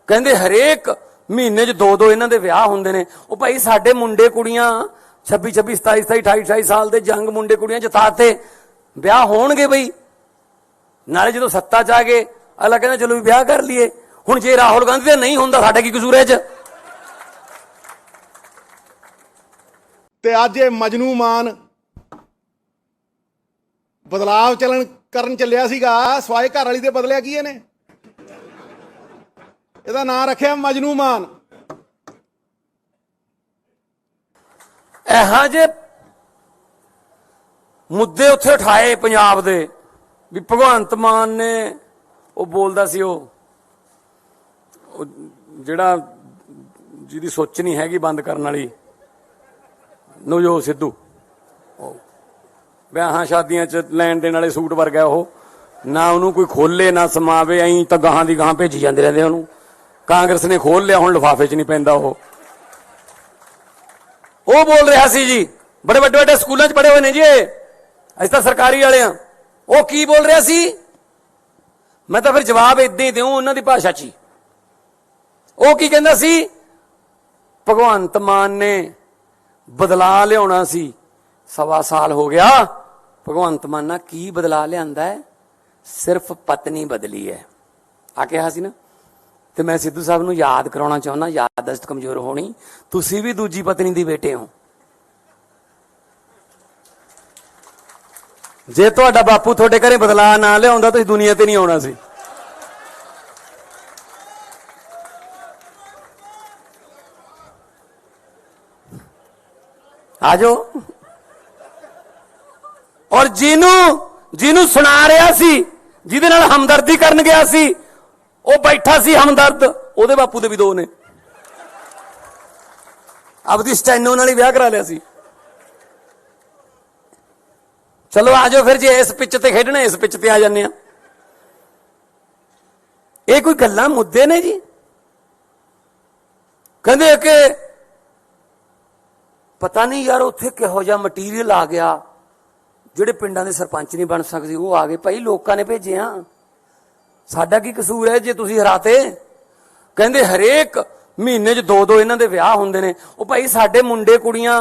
ਕਹਿੰਦੇ ਹਰੇਕ ਮਹੀਨੇ 'ਚ 2-2 ਇਹਨਾਂ ਦੇ ਵਿਆਹ ਹੁੰਦੇ ਨੇ। ਉਹ ਭਾਈ ਸਾਡੇ ਮੁੰਡੇ ਕੁੜੀਆਂ 26, 27, 28 ਸਾਲ ਦੇ ਜੰਗ ਮੁੰਡੇ ਕੁੜੀਆਂ ਜਿਤਾਤੇ, ਵਿਆਹ ਹੋਣਗੇ ਬਈ। ਨਾਲੇ ਜਦੋਂ ਸੱਤਾ 'ਚ ਆ ਗਏ ਅਗਲਾ ਕਹਿੰਦਾ ਚਲੋ ਵੀ ਵਿਆਹ ਕਰ ਲਈਏ। ਹੁਣ ਜੇ ਰਾਹੁਲ ਗਾਂਧੀ ਦਾ ਨਹੀਂ ਹੁੰਦਾ ਸਾਡਾ ਕੀ ਕਸੂਰ ਹੈ 'ਚ? ਤੇ ਅੱਜ ਇਹ ਮਜਨੂ ਮਾਨ ਬਦਲਾਵ ਕਰਨ ਚੱਲਿਆ ਸੀਗਾ ਸਵਾਏ ਘਰ ਵਾਲੀ ਦੇ ਬਦਲਿਆ ਕੀ ਇਹਨੇ? ਇਹਦਾ ਨਾਂ ਰੱਖਿਆ ਮਜਨੂ ਮਾਨ। ਇਹੋ ਜਿਹੇ ਮੁੱਦੇ ਉੱਥੇ ਉਠਾਏ ਪੰਜਾਬ ਦੇ ਵੀ ਭਗਵੰਤ ਮਾਨ ਨੇ ਉਹ ਬੋਲਦਾ ਸੀ ਉਹ ਜਿਹੜਾ ਜਿਹਦੀ ਸੋਚ ਨਹੀਂ ਹੈਗੀ ਬੰਦ ਕਰਨ ਵਾਲੀ ਨਵਜੋਤ ਸਿੱਧੂ, ਵਿਆਹਾਂ ਸ਼ਾਦੀਆਂ 'ਚ ਲੈਣ ਦੇਣ ਵਾਲੇ ਸੂਟ ਵਰਗਾ ਉਹ, ਨਾ ਉਹਨੂੰ ਕੋਈ ਖੋਲੇ ਨਾ ਸਮਾਵੇ, ਐਂ ਤਾਂ ਗਾਹਾਂ ਦੀ ਗਾਹਾਂ ਭੇਜੀ ਜਾਂਦੇ ਰਹਿੰਦੇ ਉਹਨੂੰ। ਕਾਂਗਰਸ ਨੇ ਖੋਲ ਲਿਆ, ਹੁਣ ਲਿਫਾਫੇ 'ਚ ਨਹੀਂ ਪੈਂਦਾ ਉਹ ਬੋਲ ਰਿਹਾ ਸੀ ਜੀ, ਬੜੇ ਵੱਡੇ ਵੱਡੇ ਸਕੂਲਾਂ 'ਚ ਪੜ੍ਹੇ ਹੋਏ ਨੇ ਜੀ ਇਹ, ਅਸੀਂ ਤਾਂ ਸਰਕਾਰੀ ਵਾਲੇ ਆ। ਉਹ ਕੀ ਬੋਲ ਰਿਹਾ ਸੀ? ਮੈਂ ਤਾਂ ਫਿਰ ਜਵਾਬ ਇਦਾਂ ਹੀ ਦਿਉ ਉਹਨਾਂ ਦੀ ਭਾਸ਼ਾ 'ਚ ਹੀ। ਉਹ ਕੀ ਕਹਿੰਦਾ ਸੀ? ਭਗਵੰਤ ਮਾਨ ਨੇ ਬਦਲਾ ਲਿਆਉਣਾ ਸੀ, 1.25 ਸਾਲ ਹੋ ਗਿਆ। ਭਗਵੰਤ ਮਾਨ ਨਾਲ ਕੀ ਬਦਲਾ ਲਿਆਂਦਾ ਹੈ? ਸਿਰਫ ਪਤਨੀ ਬਦਲੀ ਹੈ ਆ ਕਿਹਾ ਸੀ ਨਾ। ਤੇ ਮੈਂ ਸਿੱਧੂ ਸਾਹਿਬ ਨੂੰ ਯਾਦ ਕਰਾਉਣਾ ਚਾਹੁੰਦਾ, ਯਾਦਦਾਸ਼ਤ ਕਮਜ਼ੋਰ ਹੋਣੀ, ਤੁਸੀਂ ਵੀ ਦੂਜੀ ਪਤਨੀ ਦੀ ਬੇਟੇ ਹੋ। ਜੇ ਤੁਹਾਡਾ ਬਾਪੂ ਤੁਹਾਡੇ ਘਰੇ ਬਦਲਾ ਨਾ ਲਿਆਉਂਦਾ ਤੁਸੀਂ ਦੁਨੀਆ ਤੇ ਨਹੀਂ ਆਉਣਾ ਸੀ। ਆਜੋ। ਔਰ ਜਿਹਨੂੰ ਸੁਣਾ ਰਿਹਾ ਸੀ, ਜਿਹਦੇ ਨਾਲ ਹਮਦਰਦੀ ਕਰਨ ਗਿਆ ਸੀ, ਉਹ ਬੈਠਾ ਸੀ ਹਮਦਰਦ, ਉਹਦੇ ਬਾਪੂ ਦੇ ਵੀ 2 ਨੇ। ਆਪਦੀ ਸਟੈਨੋ ਨਾਲ ਹੀ ਵਿਆਹ ਕਰਾ ਲਿਆ ਸੀ। ਚਲੋ ਆਜੋ ਫਿਰ, ਜੇ ਇਸ ਪਿੱਚ ਤੇ ਖੇਡਣਾ ਇਸ ਪਿੱਚ ਤੇ ਆ ਜਾਂਦੇ ਆ। ਇਹ ਕੋਈ ਗੱਲਾਂ ਮੁੱਦੇ ਨੇ ਜੀ? ਕਹਿੰਦੇ ਕਿ ਪਤਾ ਨਹੀਂ ਯਾਰ ਉੱਥੇ ਕਿਹੋ ਜਿਹਾ ਮਟੀਰੀਅਲ ਆ ਗਿਆ, ਜਿਹੜੇ ਪਿੰਡਾਂ ਦੇ ਸਰਪੰਚ ਨਹੀਂ ਬਣ ਸਕਦੇ ਉਹ ਆ ਗਏ। ਭਾਈ ਲੋਕਾਂ ਨੇ ਭੇਜਿਆ, ਸਾਡਾ ਕੀ ਕਸੂਰ ਹੈ ਜੇ ਤੁਸੀਂ ਹਰਾਤੇ? ਕਹਿੰਦੇ ਹਰੇਕ ਮਹੀਨੇ 'ਚ 2-2 ਇਹਨਾਂ ਦੇ ਵਿਆਹ ਹੁੰਦੇ ਨੇ। ਉਹ ਭਾਈ ਸਾਡੇ ਮੁੰਡੇ ਕੁੜੀਆਂ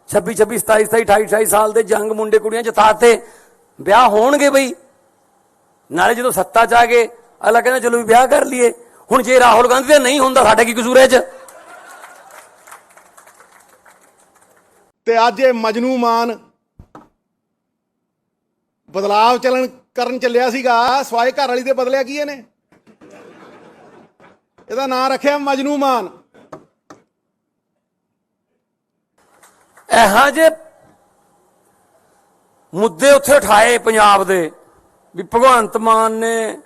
26-26, 27-27, 28-28 ਸਾਲ ਦੇ ਜੰਗ ਮੁੰਡੇ ਕੁੜੀਆਂ ਜਿਤਾਤੇ, ਵਿਆਹ ਹੋਣਗੇ ਬਈ। ਨਾਲੇ ਜਦੋਂ ਸੱਤਾ 'ਚ ਆ ਗਏ ਅਗਲਾ ਕਹਿੰਦਾ ਚਲੋ ਵੀ ਵਿਆਹ ਕਰ ਲਈਏ। ਹੁਣ ਜੇ ਰਾਹੁਲ ਗਾਂਧੀ ਦਾ ਨਹੀਂ ਹੁੰਦਾ ਸਾਡਾ ਕੀ ਕਸੂਰ ਹੈ 'ਚ? ਤੇ ਅੱਜ ਇਹ ਮਜਨੂ ਮਾਨ ਬਦਲਾਵ ਕਰਨ ਚੱਲਿਆ ਸੀਗਾ ਸਵਾਏ ਘਰ ਵਾਲੀ ਦੇ ਬਦਲਿਆ ਕੀ ਇਹਨੇ? ਇਹਦਾ ਨਾਂ ਰੱਖਿਆ ਮਜਨੂ ਮਾਨ। ਇਹੋ ਜਿਹੇ ਮੁੱਦੇ ਉੱਥੇ ਉਠਾਏ ਪੰਜਾਬ ਦੇ ਵੀ ਭਗਵੰਤ ਮਾਨ ਨੇ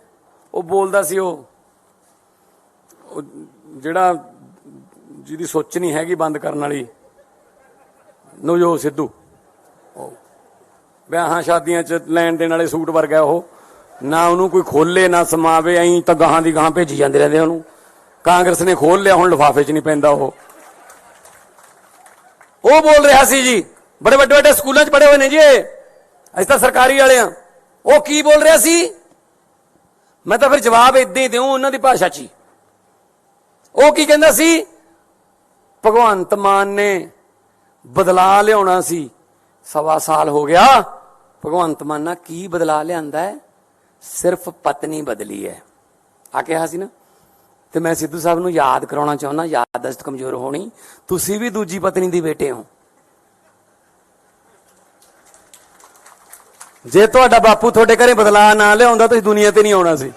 ਉਹ ਬੋਲਦਾ ਸੀ ਉਹ ਜਿਹੜਾ ਜਿਹਦੀ ਸੋਚ ਨਹੀਂ ਹੈਗੀ ਬੰਦ ਕਰਨ ਵਾਲੀ ਨਵਜੋਤ ਸਿੱਧੂ, ਵਿਆਹਾਂ ਸ਼ਾਦੀਆਂ 'ਚ ਲੈਣ ਦੇਣ ਵਾਲੇ ਸੂਟ ਵਰਗਾ ਉਹ, ਨਾ ਉਹਨੂੰ ਕੋਈ ਖੋਲੇ ਨਾ ਸਮਾਵੇ, ਐਂ ਤਾਂ ਗਾਹਾਂ ਦੀ ਗਾਹਾਂ ਭੇਜੀ ਜਾਂਦੇ ਰਹਿੰਦੇ ਉਹਨੂੰ। ਕਾਂਗਰਸ ਨੇ ਖੋਲ ਲਿਆ, ਹੁਣ ਲਿਫਾਫੇ 'ਚ ਨਹੀਂ ਪੈਂਦਾ ਉਹ ਬੋਲ ਰਿਹਾ ਸੀ ਜੀ, ਬੜੇ ਵੱਡੇ ਵੱਡੇ ਸਕੂਲਾਂ 'ਚ ਪੜ੍ਹੇ ਹੋਏ ਨੇ ਜੀ ਇਹ, ਅਸੀਂ ਤਾਂ ਸਰਕਾਰੀ ਵਾਲੇ ਆ। ਉਹ ਕੀ ਬੋਲ ਰਿਹਾ ਸੀ? ਮੈਂ ਤਾਂ ਫਿਰ ਜਵਾਬ ਇਦਾਂ ਹੀ ਦਿਉ ਉਹਨਾਂ ਦੀ ਭਾਸ਼ਾ 'ਚ ਹੀ। ਉਹ ਕੀ ਕਹਿੰਦਾ ਸੀ? ਭਗਵੰਤ ਮਾਨ ਨੇ ਬਦਲਾ ਲਿਆਉਣਾ ਸੀ, 1.25 ਸਾਲ ਹੋ ਗਿਆ। ਭਗਵੰਤ ਮਾਨ ਨਾਲ ਕੀ ਬਦਲਾ ਲਿਆਂਦਾ ਹੈ? ਸਿਰਫ ਪਤਨੀ ਬਦਲੀ ਹੈ ਆ ਕਿਹਾ ਸੀ ਨਾ। ਤੇ ਮੈਂ ਸਿੱਧੂ ਸਾਹਿਬ ਨੂੰ ਯਾਦ ਕਰਾਉਣਾ ਚਾਹੁੰਦਾ, ਯਾਦਦਾਸ਼ਤ ਕਮਜ਼ੋਰ ਹੋਣੀ, ਤੁਸੀਂ ਵੀ ਦੂਜੀ ਪਤਨੀ ਦੀ ਬੇਟੇ ਹੋ। ਜੇ ਤੁਹਾਡਾ ਬਾਪੂ ਤੁਹਾਡੇ ਘਰੇ ਬਦਲਾ ਨਾ ਲਿਆਉਂਦਾ ਤੁਸੀਂ ਦੁਨੀਆ ਤੇ ਨਹੀਂ ਆਉਣਾ ਸੀ।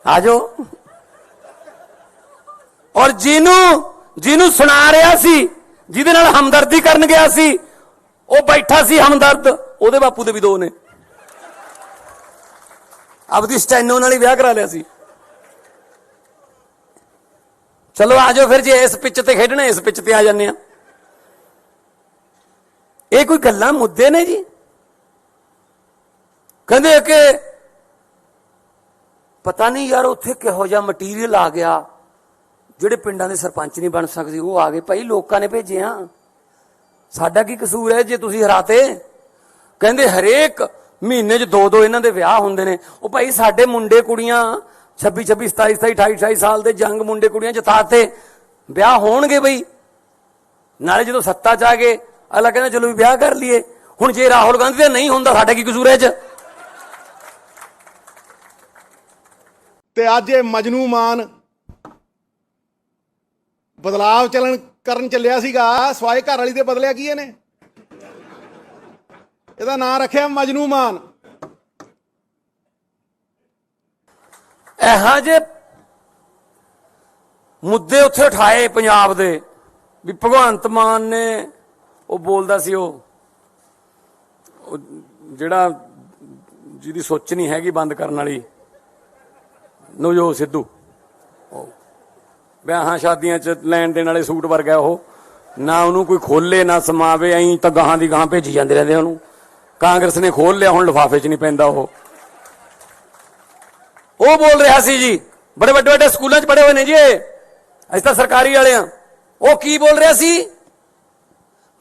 ਆਜੋ। ਔਰ ਜਿਹਨੂੰ ਸੁਣਾ ਰਿਹਾ ਸੀ, ਜਿਹਦੇ ਨਾਲ ਹਮਦਰਦੀ ਕਰਨ ਗਿਆ ਸੀ, ਉਹ ਬੈਠਾ ਸੀ ਹਮਦਰਦ, ਉਹਦੇ ਬਾਪੂ ਦੇ ਵੀ 2 ਨੇ। ਆਪਦੀ ਸਟੈਨੋ ਨਾਲ ਹੀ ਵਿਆਹ ਕਰਾ ਲਿਆ ਸੀ। ਚਲੋ ਆਜੋ ਫਿਰ, ਜੇ ਇਸ ਪਿੱਚ ਤੇ ਖੇਡਣਾ ਇਸ ਪਿੱਚ ਤੇ ਆ ਜਾਂਦੇ ਆ। ਇਹ ਕੋਈ ਗੱਲਾਂ ਮੁੱਦੇ ਨੇ ਜੀ? ਕਹਿੰਦੇ ਕਿ ਪਤਾ ਨਹੀਂ ਯਾਰ ਉੱਥੇ ਕਿਹੋ ਜਿਹਾ ਮਟੀਰੀਅਲ ਆ ਗਿਆ, ਜਿਹੜੇ ਪਿੰਡਾਂ ਦੇ ਸਰਪੰਚ ਨਹੀਂ ਬਣ ਸਕਦੇ ਉਹ ਆ ਗਏ। ਭਾਈ ਲੋਕਾਂ ਨੇ ਭੇਜਿਆ, ਸਾਡਾ ਕੀ ਕਸੂਰ ਹੈ ਜੇ ਤੁਸੀਂ ਹਰਾਤੇ? ਕਹਿੰਦੇ ਹਰੇਕ ਮਹੀਨੇ 'ਚ 2-2 ਇਹਨਾਂ ਦੇ ਵਿਆਹ ਹੁੰਦੇ ਨੇ। ਉਹ ਭਾਈ ਸਾਡੇ ਮੁੰਡੇ ਕੁੜੀਆਂ 26-26, 27-27, 28-28 ਸਾਲ ਦੇ ਜੰਗ ਮੁੰਡੇ ਕੁੜੀਆਂ ਜਿਤਾਤੇ, ਵਿਆਹ ਹੋਣਗੇ ਬਈ। ਨਾਲੇ ਜਦੋਂ ਸੱਤਾ 'ਚ ਆ ਗਏ ਅਗਲਾ ਕਹਿੰਦਾ ਚਲੋ ਵੀ ਵਿਆਹ ਕਰ ਲਈਏ। ਹੁਣ ਜੇ ਰਾਹੁਲ ਗਾਂਧੀ ਦਾ ਨਹੀਂ ਹੁੰਦਾ ਸਾਡਾ ਕੀ ਕਸੂਰ ਹੈ 'ਚ? ਤੇ ਅੱਜ ਇਹ ਮਜਨੂ ਮਾਨ ਬਦਲਾਵ ਕਰਨ ਚੱਲਿਆ ਸੀਗਾ ਸਵਾਏ ਘਰ ਵਾਲੀ ਦੇ ਬਦਲਿਆ ਕੀ ਇਹਨੇ? ਇਹਦਾ ਨਾਂ ਰੱਖਿਆ ਮਜਨੂ ਮਾਨ। ਇਹੋ ਜਿਹੇ ਮੁੱਦੇ ਉੱਥੇ ਉਠਾਏ ਪੰਜਾਬ ਦੇ ਵੀ ਭਗਵੰਤ ਮਾਨ ਨੇ ਉਹ ਬੋਲਦਾ ਸੀ ਉਹ ਜਿਹੜਾ ਜਿਹਦੀ ਸੋਚ ਨਹੀਂ ਹੈਗੀ ਬੰਦ ਕਰਨ ਵਾਲੀ ਨਵਜੋਤ ਸਿੱਧੂ, ਵਿਆਹਾਂ ਸ਼ਾਦੀਆਂ 'ਚ ਲੈਣ ਦੇਣ ਵਾਲੇ ਸੂਟ ਵਰਗਾ ਉਹ, ਨਾ ਉਹਨੂੰ ਕੋਈ ਖੋਲੇ ਨਾ ਸਮਾਵੇ, ਐਂ ਤਾਂ ਗਾਹਾਂ ਦੀ ਗਾਹਾਂ ਭੇਜੀ ਜਾਂਦੇ ਰਹਿੰਦੇ ਉਹਨੂੰ। ਕਾਂਗਰਸ ਨੇ ਖੋਲ ਲਿਆ, ਹੁਣ ਲਿਫਾਫੇ 'ਚ ਨਹੀਂ ਪੈਂਦਾ ਉਹ ਬੋਲ ਰਿਹਾ ਸੀ ਜੀ, ਬੜੇ ਵੱਡੇ ਵੱਡੇ ਸਕੂਲਾਂ 'ਚ ਪੜ੍ਹੇ ਹੋਏ ਨੇ ਜੀ ਅਸੀਂ ਤਾਂ ਸਰਕਾਰੀ ਵਾਲੇ ਆ। ਉਹ ਕੀ ਬੋਲ ਰਿਹਾ ਸੀ?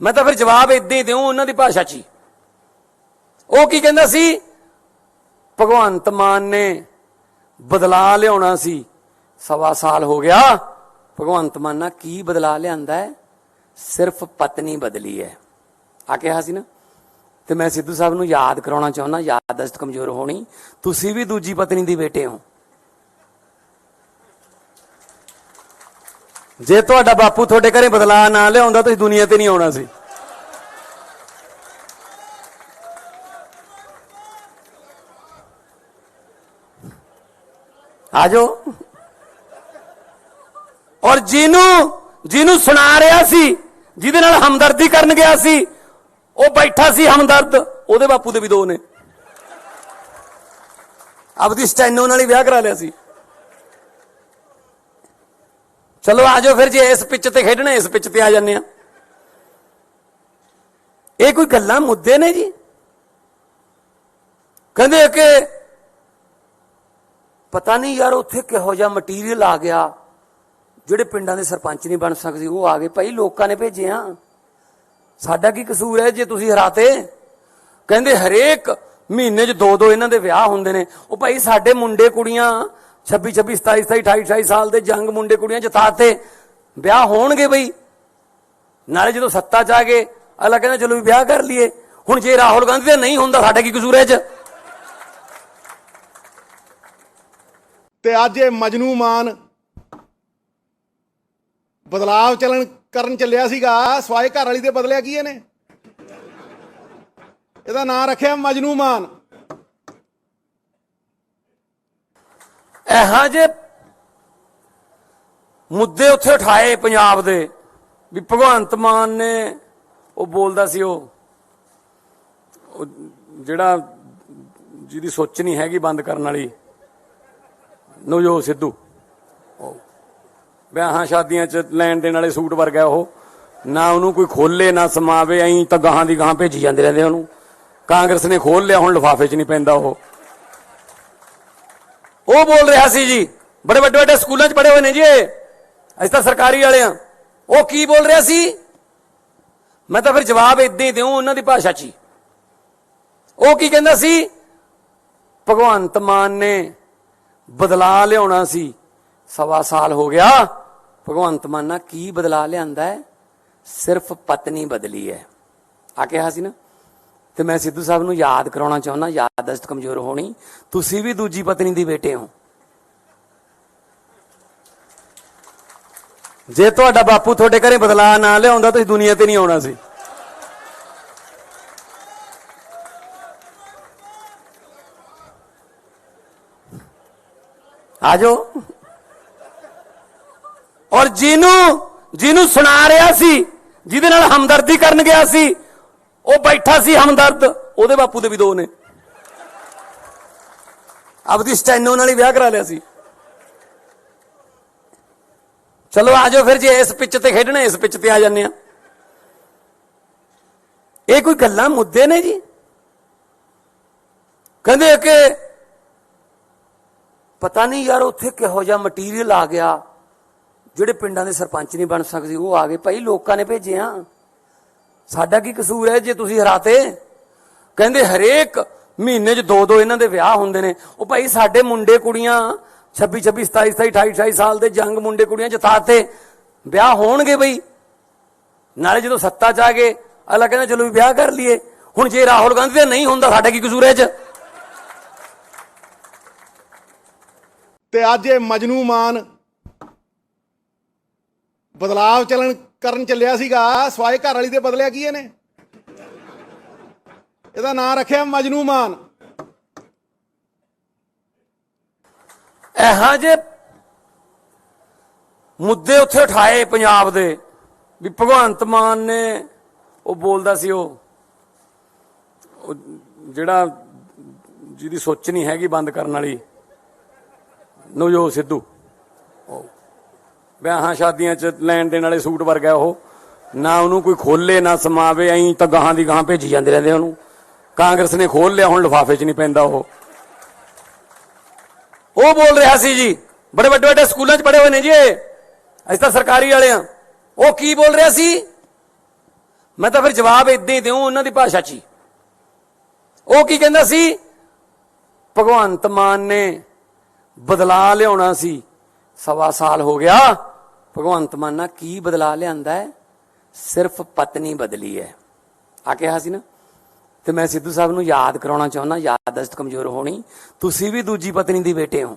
ਮੈਂ ਤਾਂ ਫਿਰ ਜਵਾਬ ਇਦਾਂ ਹੀ ਦਿਉ ਉਹਨਾਂ ਦੀ ਭਾਸ਼ਾ 'ਚ ਹੀ। ਉਹ ਕੀ ਕਹਿੰਦਾ ਸੀ? ਭਗਵੰਤ ਮਾਨ ਨੇ ਬਦਲਾ ਲਿਆਉਣਾ ਸੀ, 1.25 ਸਾਲ ਹੋ ਗਿਆ। ਭਗਵੰਤ ਮਾਨ ਨਾਲ ਕੀ ਬਦਲਾ ਲਿਆਂਦਾ ਹੈ? ਸਿਰਫ ਪਤਨੀ ਬਦਲੀ ਹੈ ਆ ਕਿਹਾ ਸੀ ਨਾ। ਤੇ ਮੈਂ ਸਿੱਧੂ ਸਾਹਿਬ ਨੂੰ ਯਾਦ ਕਰਾਉਣਾ ਚਾਹੁੰਦਾ, ਯਾਦਦਾਸ਼ਤ ਕਮਜ਼ੋਰ ਹੋਣੀ, ਤੁਸੀਂ ਵੀ ਦੂਜੀ ਪਤਨੀ ਦੇ ਬੇਟੇ ਹੋ। ਜੇ ਤੁਹਾਡਾ ਬਾਪੂ ਤੁਹਾਡੇ ਘਰੇ ਬਦਲਾਅ ਨਾ ਲਿਆਉਂਦਾ ਤੁਸੀਂ ਦੁਨੀਆ ਤੇ ਨਹੀਂ ਆਉਣਾ ਸੀ। ਆ ਜਾਓ। ਔਰ ਜਿਹਨੂੰ ਸੁਣਾ ਰਿਹਾ ਸੀ, ਜਿਹਦੇ ਨਾਲ ਹਮਦਰਦੀ ਕਰਨ ਗਿਆ ਸੀ, ਉਹ ਬੈਠਾ ਸੀ ਹਮਦਰਦ, ਉਹਦੇ ਬਾਪੂ ਦੇ ਵੀ 2 ਨੇ। ਆਪਦੀ ਸਟੈਨੋ ਨਾਲ ਹੀ ਵਿਆਹ ਕਰਾ ਲਿਆ ਸੀ। ਚਲੋ ਆ ਜਾਓ ਫਿਰ, ਜੇ ਇਸ ਪਿੱਚ ਤੇ ਖੇਡਣਾ ਇਸ ਪਿੱਚ ਤੇ ਆ ਜਾਂਦੇ ਆ। ਇਹ ਕੋਈ ਗੱਲਾਂ ਮੁੱਦੇ ਨੇ ਜੀ? ਕਹਿੰਦੇ ਕਿ ਪਤਾ ਨਹੀਂ ਯਾਰ ਉੱਥੇ ਕਿਹੋ ਜਿਹਾ ਮਟੀਰੀਅਲ ਆ ਗਿਆ, ਜਿਹੜੇ ਪਿੰਡਾਂ ਦੇ ਸਰਪੰਚ ਨਹੀਂ ਬਣ ਸਕਦੇ ਉਹ ਆ ਗਏ। ਭਾਈ ਲੋਕਾਂ ਨੇ ਭੇਜੇ ਆ, ਸਾਡਾ ਕੀ ਕਸੂਰ ਹੈ ਜੇ ਤੁਸੀਂ ਹਰਾਤੇ? ਕਹਿੰਦੇ ਹਰੇਕ ਮਹੀਨੇ 'ਚ 2-2 ਇਹਨਾਂ ਦੇ ਵਿਆਹ ਹੁੰਦੇ ਨੇ। ਉਹ ਭਾਈ ਸਾਡੇ ਮੁੰਡੇ ਕੁੜੀਆਂ 26, 27, 28, 28 ਸਾਲ ਦੇ ਜੰਗ ਮੁੰਡੇ ਕੁੜੀਆਂ ਜਿਤਾਤੇ, ਵਿਆਹ ਹੋਣਗੇ ਬਈ। ਨਾਲੇ ਜਦੋਂ ਸੱਤਾ 'ਚ ਆ ਗਏ ਅਗਲਾ ਕਹਿੰਦਾ ਚਲੋ ਵੀ ਵਿਆਹ ਕਰ ਲਈਏ। ਹੁਣ ਜੇ ਰਾਹੁਲ ਗਾਂਧੀ ਦਾ ਨਹੀਂ ਹੁੰਦਾ ਸਾਡਾ ਕੀ ਕਸੂਰ ਹੈ ਇਹ 'ਚ? ਤੇ ਅੱਜ ਇਹ ਮਜਨੂ ਮਾਨ ਬਦਲਾਵ ਕਰਨ ਚੱਲਿਆ ਸੀਗਾ ਸਵਾਏ ਘਰ ਵਾਲੀ ਦੇ ਬਦਲਿਆ ਕੀ ਇਹਨੇ? ਇਹਦਾ ਨਾਂ ਰੱਖਿਆ ਮਜਨੂ ਮਾਨ। ਇਹੋ ਜਿਹੇ ਮੁੱਦੇ ਉੱਥੇ ਉਠਾਏ ਪੰਜਾਬ ਦੇ ਵੀ ਭਗਵੰਤ ਮਾਨ ਨੇ ਉਹ ਬੋਲਦਾ ਸੀ ਉਹ ਜਿਹੜਾ ਜਿਹਦੀ ਸੋਚ ਨਹੀਂ ਹੈਗੀ ਬੰਦ ਕਰਨ ਵਾਲੀ ਨਵਜੋਤ ਸਿੱਧੂ, ਵਿਆਹਾਂ ਸ਼ਾਦੀਆਂ 'ਚ ਲੈਣ ਦੇਣ ਵਾਲੇ ਸੂਟ ਵਰਗਾ ਉਹ, ਨਾ ਉਹਨੂੰ ਕੋਈ ਖੋਲੇ ਨਾ ਸਮਾਵੇ, ਐਂ ਤਾਂ ਗਾਹਾਂ ਦੀ ਗਾਹਾਂ ਭੇਜੀ ਜਾਂਦੇ ਰਹਿੰਦੇ ਉਹਨੂੰ। ਕਾਂਗਰਸ ਨੇ ਖੋਲ ਲਿਆ, ਹੁਣ ਲਿਫਾਫੇ 'ਚ ਨਹੀਂ ਪੈਂਦਾ ਉਹ ਬੋਲ ਰਿਹਾ ਸੀ ਜੀ, ਬੜੇ ਵੱਡੇ ਵੱਡੇ ਸਕੂਲਾਂ 'ਚ ਪੜ੍ਹੇ ਹੋਏ ਨੇ ਜੀ ਅਸੀਂ ਤਾਂ ਸਰਕਾਰੀ ਵਾਲੇ ਆ। ਉਹ ਕੀ ਬੋਲ ਰਿਹਾ ਸੀ? ਮੈਂ ਤਾਂ ਫਿਰ ਜਵਾਬ ਇਦਾਂ ਹੀ ਦਿਉ ਉਹਨਾਂ ਦੀ ਭਾਸ਼ਾ 'ਚ ਹੀ। ਉਹ ਕੀ ਕਹਿੰਦਾ ਸੀ? ਭਗਵੰਤ ਮਾਨ ਨੇ ਬਦਲਾ ਲਿਆਉਣਾ ਸੀ, 1.25 ਸਾਲ ਹੋ ਗਿਆ। ਭਗਵੰਤ ਮਾਨ ਨਾਲ ਕੀ ਬਦਲਾ ਲਿਆਂਦਾ ਹੈ? ਸਿਰਫ ਪਤਨੀ ਬਦਲੀ ਹੈ ਆ ਕਿਹਾ ਸੀ ਨਾ। ਤੇ ਮੈਂ ਸਿੱਧੂ ਸਾਹਿਬ ਨੂੰ ਯਾਦ ਕਰਾਉਣਾ ਚਾਹੁੰਦਾ, ਯਾਦਦਾਸ਼ਤ ਕਮਜ਼ੋਰ ਹੋਣੀ, ਤੁਸੀਂ ਵੀ ਦੂਜੀ ਪਤਨੀ ਦੇ ਬੇਟੇ ਹੋ। ਜੇ ਤੁਹਾਡਾ ਬਾਪੂ ਤੁਹਾਡੇ ਘਰੇ ਬਦਲਾਅ ਨਾ ਲਿਆਉਂਦਾ ਤੁਸੀਂ ਦੁਨੀਆ ਤੇ ਨਹੀਂ ਆਉਣਾ ਸੀ। ਆ ਜਾਓ। ਔਰ ਜਿਹਨੂੰ ਸੁਣਾ ਰਿਹਾ ਸੀ, ਜਿਹਦੇ ਨਾਲ ਹਮਦਰਦੀ ਕਰਨ ਗਿਆ ਸੀ, ਉਹ ਬੈਠਾ ਸੀ ਹਮਦਰਦ, ਉਹਦੇ ਬਾਪੂ ਦੇ ਵੀ 2 ਨੇ। ਆਪਦੀ ਸਟੈਨੋ ਨਾਲ ਹੀ ਵਿਆਹ ਕਰਾ ਲਿਆ ਸੀ। ਚਲੋ ਆ ਜਾਓ ਫਿਰ, ਜੇ ਇਸ ਪਿੱਚ ਤੇ ਖੇਡਣਾ ਇਸ ਪਿੱਚ ਤੇ ਆ ਜਾਂਦੇ ਆ। ਇਹ ਕੋਈ ਗੱਲਾਂ ਮੁੱਦੇ ਨੇ ਜੀ? ਕਹਿੰਦੇ ਕਿ ਪਤਾ ਨਹੀਂ ਯਾਰ ਉੱਥੇ ਕਿਹੋ ਜਿਹਾ ਮਟੀਰੀਅਲ ਆ ਗਿਆ, ਜਿਹੜੇ ਪਿੰਡਾਂ ਦੇ ਸਰਪੰਚ ਨਹੀਂ ਬਣ ਸਕਦੇ ਉਹ ਆ ਗਏ। ਭਾਈ ਲੋਕਾਂ ਨੇ ਭੇਜੇ ਆ, ਸਾਡਾ ਕੀ ਕਸੂਰ ਹੈ ਜੇ ਤੁਸੀਂ ਹਰਾਤੇ? ਕਹਿੰਦੇ ਹਰੇਕ ਮਹੀਨੇ 'ਚ 2-2 ਇਹਨਾਂ ਦੇ ਵਿਆਹ ਹੁੰਦੇ ਨੇ। ਉਹ ਭਾਈ ਸਾਡੇ ਮੁੰਡੇ ਕੁੜੀਆਂ 26, 27, 28, 28 ਸਾਲ ਦੇ ਜੰਗ ਮੁੰਡੇ ਕੁੜੀਆਂ ਜਿਤਾਤੇ, ਵਿਆਹ ਹੋਣਗੇ ਬਈ। ਨਾਲੇ ਜਦੋਂ ਸੱਤਾ 'ਚ ਆ ਗਏ ਅਗਲਾ ਕਹਿੰਦਾ ਚਲੋ ਵੀ ਵਿਆਹ ਕਰ ਲਈਏ। ਹੁਣ ਜੇ ਰਾਹੁਲ ਗਾਂਧੀ ਦਾ ਨਹੀਂ ਹੁੰਦਾ ਸਾਡਾ ਕੀ ਕਸੂਰ ਹੈ ਇਹ 'ਚ? ਤੇ ਅੱਜ ਇਹ ਮਜਨੂ ਮਾਨ ਬਦਲਾਵ ਕਰਨ ਚੱਲਿਆ ਸੀਗਾ ਸਵਾਏ ਘਰ ਵਾਲੀ ਦੇ ਬਦਲਿਆ ਕੀ ਇਹਨੇ? ਇਹਦਾ ਨਾਂ ਰੱਖਿਆ ਮਜਨੂ ਮਾਨ। ਇਹੋ ਜਿਹੇ ਮੁੱਦੇ ਉੱਥੇ ਉਠਾਏ ਪੰਜਾਬ ਦੇ ਵੀ ਭਗਵੰਤ ਮਾਨ ਨੇ ਉਹ ਬੋਲਦਾ ਸੀ ਉਹ ਜਿਹੜਾ ਜਿਹਦੀ ਸੋਚ ਨਹੀਂ ਹੈਗੀ ਬੰਦ ਕਰਨ ਵਾਲੀ ਨਵਜੋਤ ਸਿੱਧੂ, ਵਿਆਹਾਂ ਸ਼ਾਦੀਆਂ 'ਚ ਲੈਣ ਦੇਣ ਵਾਲੇ ਸੂਟ ਵਰਗਾ ਉਹ, ਨਾ ਉਹਨੂੰ ਕੋਈ ਖੋਲੇ ਨਾ ਸਮਾਵੇ, ਐਂ ਤਾਂ ਗਾਹਾਂ ਦੀ ਗਾਹਾਂ ਭੇਜੀ ਜਾਂਦੇ ਰਹਿੰਦੇ ਉਹਨੂੰ। ਕਾਂਗਰਸ ਨੇ ਖੋਲ ਲਿਆ, ਹੁਣ ਲਿਫਾਫੇ 'ਚ ਨਹੀਂ ਪੈਂਦਾ ਉਹ ਬੋਲ ਰਿਹਾ ਸੀ ਜੀ, ਬੜੇ ਵੱਡੇ ਵੱਡੇ ਸਕੂਲਾਂ 'ਚ ਪੜ੍ਹੇ ਹੋਏ ਨੇ ਜੀ ਅਸੀਂ ਤਾਂ ਸਰਕਾਰੀ ਵਾਲੇ ਆ। ਉਹ ਕੀ ਬੋਲ ਰਿਹਾ ਸੀ? ਮੈਂ ਤਾਂ ਫਿਰ ਜਵਾਬ ਇਦਾਂ ਹੀ ਦਿਉ ਉਹਨਾਂ ਦੀ ਭਾਸ਼ਾ 'ਚ ਹੀ। ਉਹ ਕੀ ਕਹਿੰਦਾ ਸੀ? ਭਗਵੰਤ ਮਾਨ ਨੇ ਬਦਲਾ ਲਿਆਉਣਾ ਸੀ, 1.25 ਸਾਲ ਹੋ ਗਿਆ। ਭਗਵੰਤ ਮਾਨ ਨਾਲ ਕੀ ਬਦਲਾ ਲਿਆਂਦਾ ਹੈ? ਸਿਰਫ ਪਤਨੀ ਬਦਲੀ ਹੈ ਆ ਕਿਹਾ ਸੀ ਨਾ। ਤੇ ਮੈਂ ਸਿੱਧੂ ਸਾਹਿਬ ਨੂੰ ਯਾਦ ਕਰਾਉਣਾ ਚਾਹੁੰਦਾ, ਯਾਦਦਾਸ਼ਤ ਕਮਜ਼ੋਰ ਹੋਣੀ, ਤੁਸੀਂ ਵੀ ਦੂਜੀ ਪਤਨੀ ਦੀ ਬੇਟੇ ਹੋ।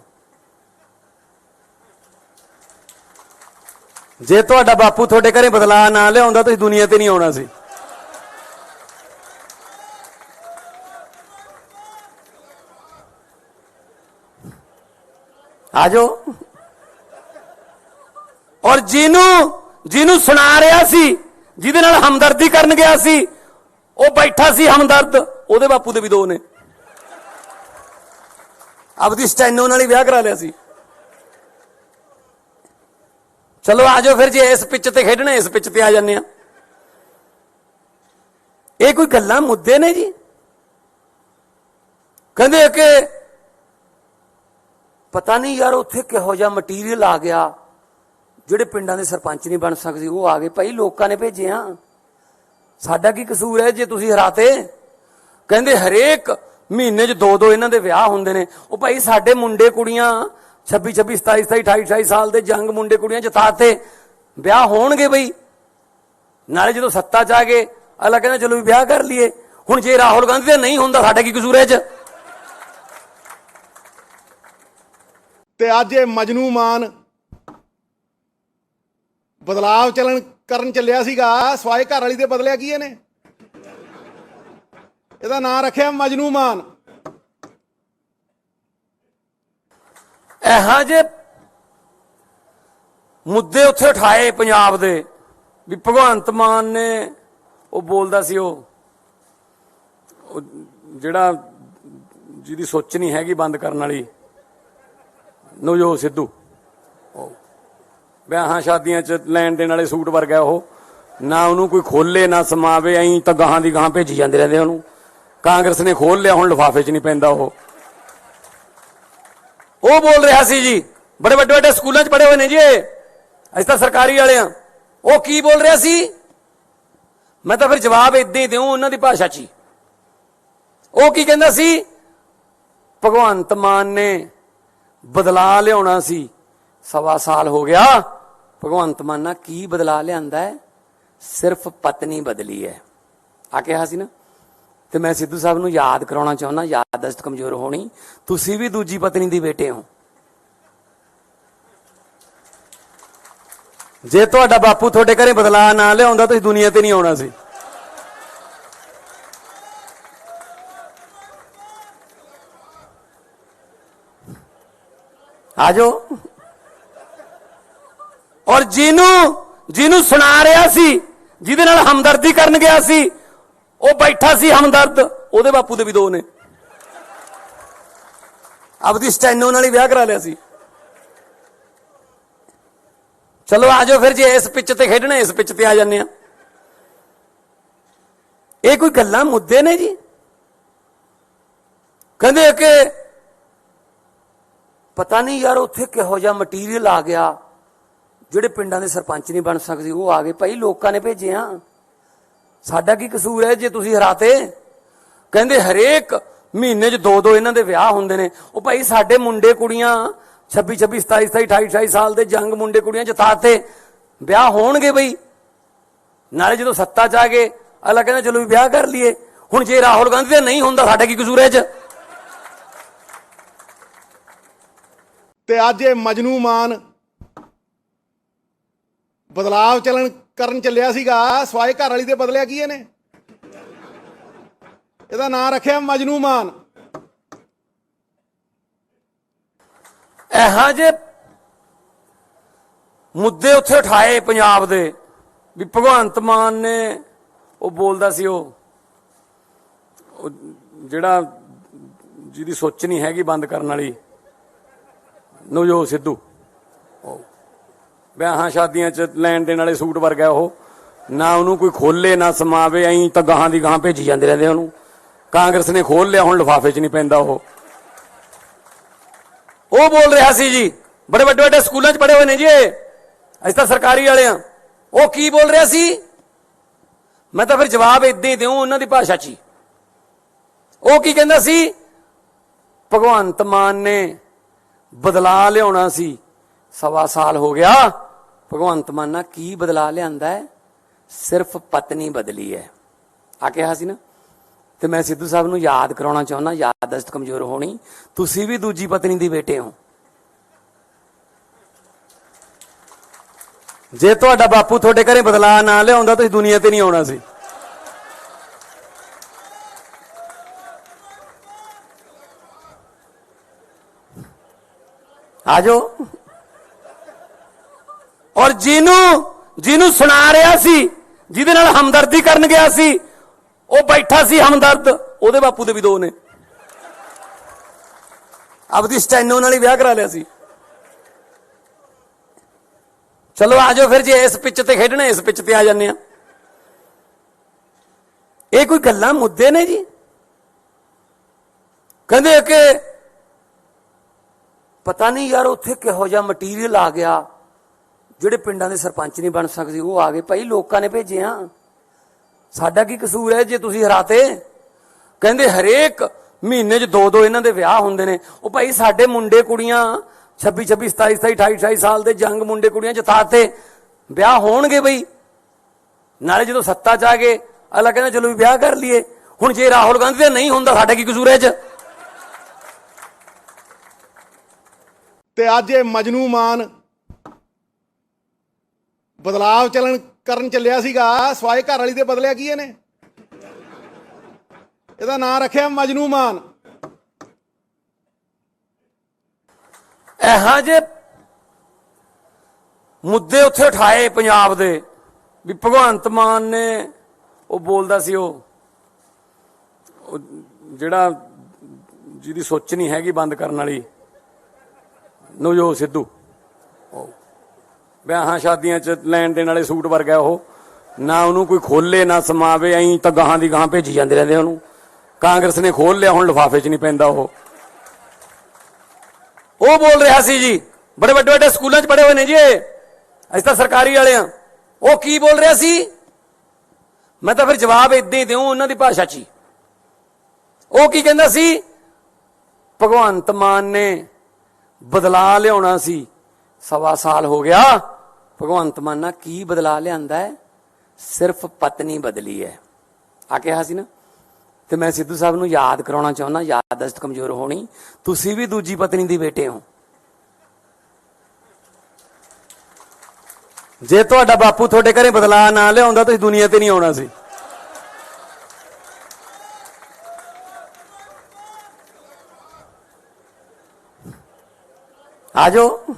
ਜੇ ਤੁਹਾਡਾ ਬਾਪੂ ਤੁਹਾਡੇ ਘਰੇ ਬਦਲਾ ਨਾ ਲਿਆਉਂਦਾ ਤੁਸੀਂ ਦੁਨੀਆ ਤੇ ਨਹੀਂ ਆਉਣਾ ਸੀ। ਆਜੋ। ਔਰ ਜਿਹਨੂੰ ਸੁਣਾ ਰਿਹਾ ਸੀ, ਜਿਹਦੇ ਨਾਲ ਹਮਦਰਦੀ ਕਰਨ ਗਿਆ ਸੀ, ਉਹ ਬੈਠਾ ਸੀ ਹਮਦਰਦ, ਉਹਦੇ ਬਾਪੂ ਦੇ ਵੀ 2 ਨੇ। ਆਪਦੀ ਸਟੈਨੋ ਨਾਲ ਹੀ ਵਿਆਹ ਕਰਾ ਲਿਆ ਸੀ। ਚਲੋ ਆਜੋ ਫਿਰ, ਜੇ ਇਸ ਪਿੱਚ ਤੇ ਖੇਡਣਾ ਇਸ ਪਿੱਚ ਤੇ ਆ ਜਾਂਦੇ ਆ। ਇਹ ਕੋਈ ਗੱਲਾਂ ਮੁੱਦੇ ਨੇ ਜੀ? ਕਹਿੰਦੇ ਕਿ ਪਤਾ ਨਹੀਂ ਯਾਰ ਉੱਥੇ ਕਿਹੋ ਜਿਹਾ ਮਟੀਰੀਅਲ ਆ ਗਿਆ, ਜਿਹੜੇ ਪਿੰਡਾਂ ਦੇ ਸਰਪੰਚ ਨਹੀਂ ਬਣ ਸਕਦੇ ਉਹ ਆ ਗਏ। ਭਾਈ ਲੋਕਾਂ ਨੇ ਭੇਜੇ ਆ, ਸਾਡਾ ਕੀ ਕਸੂਰ ਹੈ ਜੇ ਤੁਸੀਂ ਹਰਾਤੇ? ਕਹਿੰਦੇ ਹਰੇਕ ਮਹੀਨੇ 'ਚ 2 ਇਹਨਾਂ ਦੇ ਵਿਆਹ ਹੁੰਦੇ ਨੇ। ਉਹ ਭਾਈ ਸਾਡੇ ਮੁੰਡੇ ਕੁੜੀਆਂ 26 27 27 28 28 ਸਾਲ ਦੇ ਜੰਗ ਮੁੰਡੇ ਕੁੜੀਆਂ ਜਿਤਾਤੇ, ਵਿਆਹ ਹੋਣਗੇ ਬਈ। ਨਾਲੇ ਜਦੋਂ ਸੱਤਾ 'ਚ ਆ ਗਏ ਅਗਲਾ ਕਹਿੰਦਾ ਚਲੋ ਵੀ ਵਿਆਹ ਕਰ ਲਈਏ। ਹੁਣ ਜੇ ਰਾਹੁਲ ਗਾਂਧੀ ਦਾ ਨਹੀਂ ਹੁੰਦਾ ਸਾਡਾ ਕੀ ਕਸੂਰ ਹੈ 'ਚ? ਤੇ ਅੱਜ ਇਹ ਮਜਨੂ ਮਾਨ ਬਦਲਾਵ ਕਰਨ ਚੱਲਿਆ ਸੀਗਾ ਸਵਾਏ ਘਰ ਵਾਲੀ ਦੇ ਬਦਲਿਆ ਕੀ ਇਹਨੇ? ਇਹਦਾ ਨਾਂ ਰੱਖਿਆ ਮਜਨੂ ਮਾਨ। ਇਹੋ ਜਿਹੇ ਮੁੱਦੇ ਉੱਥੇ ਉਠਾਏ ਪੰਜਾਬ ਦੇ ਵੀ ਭਗਵੰਤ ਮਾਨ ਨੇ ਉਹ ਬੋਲਦਾ ਸੀ ਉਹ ਜਿਹੜਾ ਜਿਹਦੀ ਸੋਚ ਨਹੀਂ ਹੈਗੀ ਬੰਦ ਕਰਨ ਵਾਲੀ ਨਵਜੋਤ ਸਿੱਧੂ, ਵਿਆਹਾਂ ਸ਼ਾਦੀਆਂ 'ਚ ਲੈਣ ਦੇਣ ਵਾਲੇ ਸੂਟ ਵਰਗਾ ਉਹ, ਨਾ ਉਹਨੂੰ ਕੋਈ ਖੋਲੇ ਨਾ ਸਮਾਵੇ, ਐਂ ਤਾਂ ਗਾਹਾਂ ਦੀ ਗਾਹਾਂ ਭੇਜੀ ਜਾਂਦੇ ਰਹਿੰਦੇ ਉਹਨੂੰ। ਕਾਂਗਰਸ ਨੇ ਖੋਲ ਲਿਆ, ਹੁਣ ਲਿਫਾਫੇ 'ਚ ਨਹੀਂ ਪੈਂਦਾ ਉਹ ਬੋਲ ਰਿਹਾ ਸੀ ਜੀ, ਬੜੇ ਵੱਡੇ ਵੱਡੇ ਸਕੂਲਾਂ 'ਚ ਪੜ੍ਹੇ ਹੋਏ ਨੇ ਜੀ ਅਸੀਂ ਤਾਂ ਸਰਕਾਰੀ ਵਾਲੇ ਆ। ਉਹ ਕੀ ਬੋਲ ਰਿਹਾ ਸੀ? ਮੈਂ ਤਾਂ ਫਿਰ ਜਵਾਬ ਇਦਾਂ ਹੀ ਦਿਉ ਉਹਨਾਂ ਦੀ ਭਾਸ਼ਾ 'ਚ ਹੀ। ਉਹ ਕੀ ਕਹਿੰਦਾ ਸੀ? ਭਗਵੰਤ ਮਾਨ ਨੇ ਬਦਲਾ ਲਿਆਉਣਾ ਸੀ, 1.25 ਸਾਲ ਹੋ ਗਿਆ। ਭਗਵੰਤ ਮਾਨ ਨਾਲ ਕੀ ਬਦਲਾ ਲਿਆਂਦਾ ਹੈ? ਸਿਰਫ ਪਤਨੀ ਬਦਲੀ ਹੈ ਆ ਕਿਹਾ ਸੀ ਨਾ। ਤੇ ਮੈਂ ਸਿੱਧੂ ਸਾਹਿਬ ਨੂੰ ਯਾਦ ਕਰਾਉਣਾ ਚਾਹੁੰਦਾ, ਯਾਦਦਾਸ਼ਤ ਕਮਜ਼ੋਰ ਹੋਣੀ, ਤੁਸੀਂ ਵੀ ਦੂਜੀ ਪਤਨੀ ਦੀ ਬੇਟੇ ਹੋ। ਜੇ ਤੁਹਾਡਾ ਬਾਪੂ ਤੁਹਾਡੇ ਘਰੇ ਬਦਲਾ ਨਾ ਲਿਆਉਂਦਾ ਤੁਸੀਂ ਦੁਨੀਆ ਤੇ ਨਹੀਂ ਆਉਣਾ ਸੀ। ਆਜੋ। ਔਰ ਜਿਹਨੂੰ ਸੁਣਾ ਰਿਹਾ ਸੀ, ਜਿਹਦੇ ਨਾਲ ਹਮਦਰਦੀ ਕਰਨ ਗਿਆ ਸੀ, ਉਹ ਬੈਠਾ ਸੀ ਹਮਦਰਦ, ਉਹਦੇ ਬਾਪੂ ਦੇ ਵੀ 2 ਨੇ। ਆਪਦੀ ਸਟੈਨੋ ਨਾਲ ਹੀ ਵਿਆਹ ਕਰਾ ਲਿਆ ਸੀ। ਚਲੋ ਆਜੋ ਫਿਰ, ਜੇ ਇਸ ਪਿੱਚ ਤੇ ਖੇਡਣਾ ਇਸ ਪਿੱਚ ਤੇ ਆ ਜਾਂਦੇ ਆ। ਇਹ ਕੋਈ ਗੱਲਾਂ ਮੁੱਦੇ ਨੇ ਜੀ? ਕਹਿੰਦੇ ਕਿ ਪਤਾ ਨਹੀਂ ਯਾਰ ਉੱਥੇ ਕਿਹੋ ਜਿਹਾ ਮਟੀਰੀਅਲ ਆ ਗਿਆ, ਜਿਹੜੇ ਪਿੰਡਾਂ ਦੇ ਸਰਪੰਚ ਨਹੀਂ ਬਣ ਸਕਦੇ ਉਹ ਆ ਗਏ। ਭਾਈ ਲੋਕਾਂ ਨੇ ਭੇਜੇ ਆ, ਸਾਡਾ ਕੀ ਕਸੂਰ ਹੈ ਜੇ ਤੁਸੀਂ ਹਰਾਤੇ? ਕਹਿੰਦੇ ਹਰੇਕ ਮਹੀਨੇ 'ਚ 2 ਇਹਨਾਂ ਦੇ ਵਿਆਹ ਹੁੰਦੇ ਨੇ। ਉਹ ਭਾਈ ਸਾਡੇ ਮੁੰਡੇ ਕੁੜੀਆਂ 26 26 27 27 28 28 ਸਾਲ ਦੇ ਜੰਗ ਮੁੰਡੇ ਕੁੜੀਆਂ ਜਿਤਾਤੇ, ਵਿਆਹ ਹੋਣਗੇ ਬਈ। ਨਾਲੇ ਜਦੋਂ ਸੱਤਾ 'ਚ ਆ ਗਏ ਅਗਲਾ ਕਹਿੰਦਾ ਚਲੋ ਵੀ ਵਿਆਹ ਕਰ ਲਈਏ। ਹੁਣ ਜੇ ਰਾਹੁਲ ਗਾਂਧੀ ਦਾ ਨਹੀਂ ਹੁੰਦਾ ਸਾਡਾ ਕੀ ਕਸੂਰ ਹੈ 'ਚ? ਤੇ ਅੱਜ ਇਹ ਮਜਨੂ ਮਾਨ ਬਦਲਾਵ ਕਰਨ ਚੱਲਿਆ ਸੀਗਾ ਸਵਾਏ ਘਰ ਵਾਲੀ ਦੇ ਬਦਲਿਆ ਕੀ ਇਹਨੇ? ਇਹਦਾ ਨਾਂ ਰੱਖਿਆ ਮਜਨੂ ਮਾਨ। ਇਹੋ ਜਿਹੇ ਮੁੱਦੇ ਉੱਥੇ ਉਠਾਏ ਪੰਜਾਬ ਦੇ ਵੀ ਭਗਵੰਤ ਮਾਨ ਨੇ ਉਹ ਬੋਲਦਾ ਸੀ ਉਹ ਜਿਹੜਾ ਜਿਹਦੀ ਸੋਚ ਨਹੀਂ ਹੈਗੀ ਬੰਦ ਕਰਨ ਵਾਲੀ ਨਵਜੋਤ ਸਿੱਧੂ, ਵਿਆਹਾਂ ਸ਼ਾਦੀਆਂ 'ਚ ਲੈਣ ਦੇਣ ਵਾਲੇ ਸੂਟ ਵਰਗਾ ਉਹ, ਨਾ ਉਹਨੂੰ ਕੋਈ ਖੋਲੇ ਨਾ ਸਮਾਵੇ, ਐਂ ਤਾਂ ਗਾਹਾਂ ਦੀ ਗਾਹਾਂ ਭੇਜੀ ਜਾਂਦੇ ਰਹਿੰਦੇ ਉਹਨੂੰ। ਕਾਂਗਰਸ ਨੇ ਖੋਲ ਲਿਆ, ਹੁਣ ਲਿਫਾਫੇ 'ਚ ਨਹੀਂ ਪੈਂਦਾ ਉਹ ਬੋਲ ਰਿਹਾ ਸੀ ਜੀ, ਬੜੇ ਵੱਡੇ ਵੱਡੇ ਸਕੂਲਾਂ 'ਚ ਪੜ੍ਹੇ ਹੋਏ ਨੇ ਜੀ ਅਸੀਂ ਤਾਂ ਸਰਕਾਰੀ ਵਾਲੇ ਆ। ਉਹ ਕੀ ਬੋਲ ਰਿਹਾ ਸੀ? ਮੈਂ ਤਾਂ ਫਿਰ ਜਵਾਬ ਏਦਾਂ ਹੀ ਦਿਉ ਉਹਨਾਂ ਦੀ ਭਾਸ਼ਾ 'ਚ ਹੀ। ਉਹ ਕੀ ਕਹਿੰਦਾ ਸੀ? ਭਗਵੰਤ ਮਾਨ ਨੇ ਬਦਲਾ ਲਿਆਉਣਾ ਸੀ, 1.25 ਸਾਲ ਹੋ ਗਿਆ। ਭਗਵੰਤ ਮਾਨ ਨਾਲ ਕੀ ਬਦਲਾ ਲਿਆਂਦਾ ਹੈ? ਸਿਰਫ ਪਤਨੀ ਬਦਲੀ ਹੈ ਆ ਕਿਹਾ ਸੀ ਨਾ। ਤੇ ਮੈਂ ਸਿੱਧੂ ਸਾਹਿਬ ਨੂੰ ਯਾਦ ਕਰਾਉਣਾ ਚਾਹੁੰਦਾ, ਯਾਦਦਾਸ਼ਤ ਕਮਜ਼ੋਰ ਹੋਣੀ, ਤੁਸੀਂ ਵੀ ਦੂਜੀ ਪਤਨੀ ਦੇ ਬੇਟੇ ਹੋ। ਜੇ ਤੁਹਾਡਾ ਬਾਪੂ ਤੁਹਾਡੇ ਘਰੇ ਬਦਲਾਅ ਨਾ ਲਿਆਉਂਦਾ ਤੁਸੀਂ ਦੁਨੀਆ ਤੇ ਨਹੀਂ ਆਉਣਾ ਸੀ। ਆ ਜਾਓ। ਔਰ ਜਿਹਨੂੰ ਸੁਣਾ ਰਿਹਾ ਸੀ, ਜਿਹਦੇ ਨਾਲ ਹਮਦਰਦੀ ਕਰਨ ਗਿਆ ਸੀ, ਉਹ ਬੈਠਾ ਸੀ ਹਮਦਰਦ, ਉਹਦੇ ਬਾਪੂ ਦੇ ਵੀ 2 ਨੇ। ਆਪਦੀ ਸਟੈਨੋ ਨਾਲ ਹੀ ਵਿਆਹ ਕਰਾ ਲਿਆ ਸੀ। ਚਲੋ ਆ ਜਾਓ ਫਿਰ, ਜੇ ਇਸ ਪਿੱਚ ਤੇ ਖੇਡਣਾ ਇਸ ਪਿੱਚ ਤੇ ਆ ਜਾਂਦੇ ਆ। ਇਹ ਕੋਈ ਗੱਲਾਂ ਮੁੱਦੇ ਨੇ ਜੀ? ਕਹਿੰਦੇ ਕਿ ਪਤਾ ਨਹੀਂ ਯਾਰ ਉੱਥੇ ਕਿਹੋ ਜਿਹਾ ਮਟੀਰੀਅਲ ਆ ਗਿਆ, ਜਿਹੜੇ ਪਿੰਡਾਂ ਦੇ ਸਰਪੰਚ ਨਹੀਂ ਬਣ ਸਕਦੇ ਉਹ ਆ ਗਏ। ਭਾਈ ਲੋਕਾਂ ਨੇ ਭੇਜੇ ਆ, ਸਾਡਾ ਕੀ ਕਸੂਰ ਹੈ ਜੇ ਤੁਸੀਂ ਹਰਾਤੇ? ਕਹਿੰਦੇ ਹਰੇਕ ਮਹੀਨੇ 'ਚ 2-2 ਇਹਨਾਂ ਦੇ ਵਿਆਹ ਹੁੰਦੇ ਨੇ। ਉਹ ਭਾਈ ਸਾਡੇ ਮੁੰਡੇ ਕੁੜੀਆਂ 26, 27, 28, 28 ਸਾਲ ਦੇ ਜੰਗ ਮੁੰਡੇ ਕੁੜੀਆਂ ਜਿਤਾਤੇ, ਵਿਆਹ ਹੋਣਗੇ ਬਈ। ਨਾਲੇ ਜਦੋਂ ਸੱਤਾ 'ਚ ਆ ਗਏ ਅਗਲਾ ਕਹਿੰਦਾ ਚਲੋ ਵੀ ਵਿਆਹ ਕਰ ਲਈਏ। ਹੁਣ ਜੇ ਰਾਹੁਲ ਗਾਂਧੀ ਦਾ ਨਹੀਂ ਹੁੰਦਾ ਸਾਡਾ ਕੀ ਕਸੂਰ ਹੈ ਇਹ 'ਚ? ਤੇ ਅੱਜ ਇਹ ਮਜਨੂ ਮਾਨ ਬਦਲਾਵ ਕਰਨ ਚੱਲਿਆ ਸੀਗਾ ਸਵਾਏ ਘਰ ਵਾਲੀ ਦੇ ਬਦਲਿਆ ਕੀ ਇਹਨੇ? ਇਹਦਾ ਨਾਂ ਰੱਖਿਆ ਮਜਨੂ ਮਾਨ। ਇਹੋ ਜਿਹੇ ਮੁੱਦੇ ਉੱਥੇ ਉਠਾਏ ਪੰਜਾਬ ਦੇ ਵੀ ਭਗਵੰਤ ਮਾਨ ਨੇ ਉਹ ਬੋਲਦਾ ਸੀ ਉਹ ਜਿਹੜਾ ਜਿਹਦੀ ਸੋਚ ਨਹੀਂ ਹੈਗੀ ਬੰਦ ਕਰਨ ਵਾਲੀ ਨਵਜੋਤ ਸਿੱਧੂ, ਵਿਆਹਾਂ ਸ਼ਾਦੀਆਂ 'ਚ ਲੈਣ ਦੇਣ ਵਾਲੇ ਸੂਟ ਵਰਗਾ ਉਹ, ਨਾ ਉਹਨੂੰ ਕੋਈ ਖੋਲੇ ਨਾ ਸਮਾਵੇ, ਐਂ ਤਾਂ ਗਾਹਾਂ ਦੀ ਗਾਹਾਂ ਭੇਜੀ ਜਾਂਦੇ ਰਹਿੰਦੇ ਉਹਨੂੰ। ਕਾਂਗਰਸ ਨੇ ਖੋਲ ਲਿਆ, ਹੁਣ ਲਿਫਾਫੇ 'ਚ ਨਹੀਂ ਪੈਂਦਾ ਉਹ ਬੋਲ ਰਿਹਾ ਸੀ ਜੀ, ਬੜੇ ਵੱਡੇ ਵੱਡੇ ਸਕੂਲਾਂ 'ਚ ਪੜ੍ਹੇ ਹੋਏ ਨੇ ਜੀ ਅਸੀਂ ਤਾਂ ਸਰਕਾਰੀ ਵਾਲੇ ਆ। ਉਹ ਕੀ ਬੋਲ ਰਿਹਾ ਸੀ? ਮੈਂ ਤਾਂ ਫਿਰ ਜਵਾਬ ਏਦਾਂ ਹੀ ਦਿਉ ਉਹਨਾਂ ਦੀ ਭਾਸ਼ਾ 'ਚ ਹੀ। ਉਹ ਕੀ ਕਹਿੰਦਾ ਸੀ? ਭਗਵੰਤ ਮਾਨ ਨੇ ਬਦਲਾ ਲਿਆਉਣਾ ਸੀ, 1.25 ਸਾਲ ਹੋ ਗਿਆ। ਭਗਵੰਤ ਮਾਨ ਨਾਲ ਕੀ ਬਦਲਾ ਲਿਆਂਦਾ ਹੈ? ਸਿਰਫ ਪਤਨੀ ਬਦਲੀ ਹੈ ਆ ਕਿਹਾ ਸੀ ਨਾ। ਤੇ ਮੈਂ ਸਿੱਧੂ ਸਾਹਿਬ ਨੂੰ ਯਾਦ ਕਰਾਉਣਾ ਚਾਹੁੰਦਾ, ਯਾਦਦਾਸ਼ਤ ਕਮਜ਼ੋਰ ਹੋਣੀ, ਤੁਸੀਂ ਵੀ ਦੂਜੀ ਪਤਨੀ ਦੇ ਬੇਟੇ ਹੋ। ਜੇ ਤੁਹਾਡਾ ਬਾਪੂ ਤੁਹਾਡੇ ਘਰੇ ਬਦਲਾਅ ਨਾ ਲਿਆਉਂਦਾ ਤੁਸੀਂ ਦੁਨੀਆ ਤੇ ਨਹੀਂ ਆਉਣਾ ਸੀ। ਆ ਜਾਓ।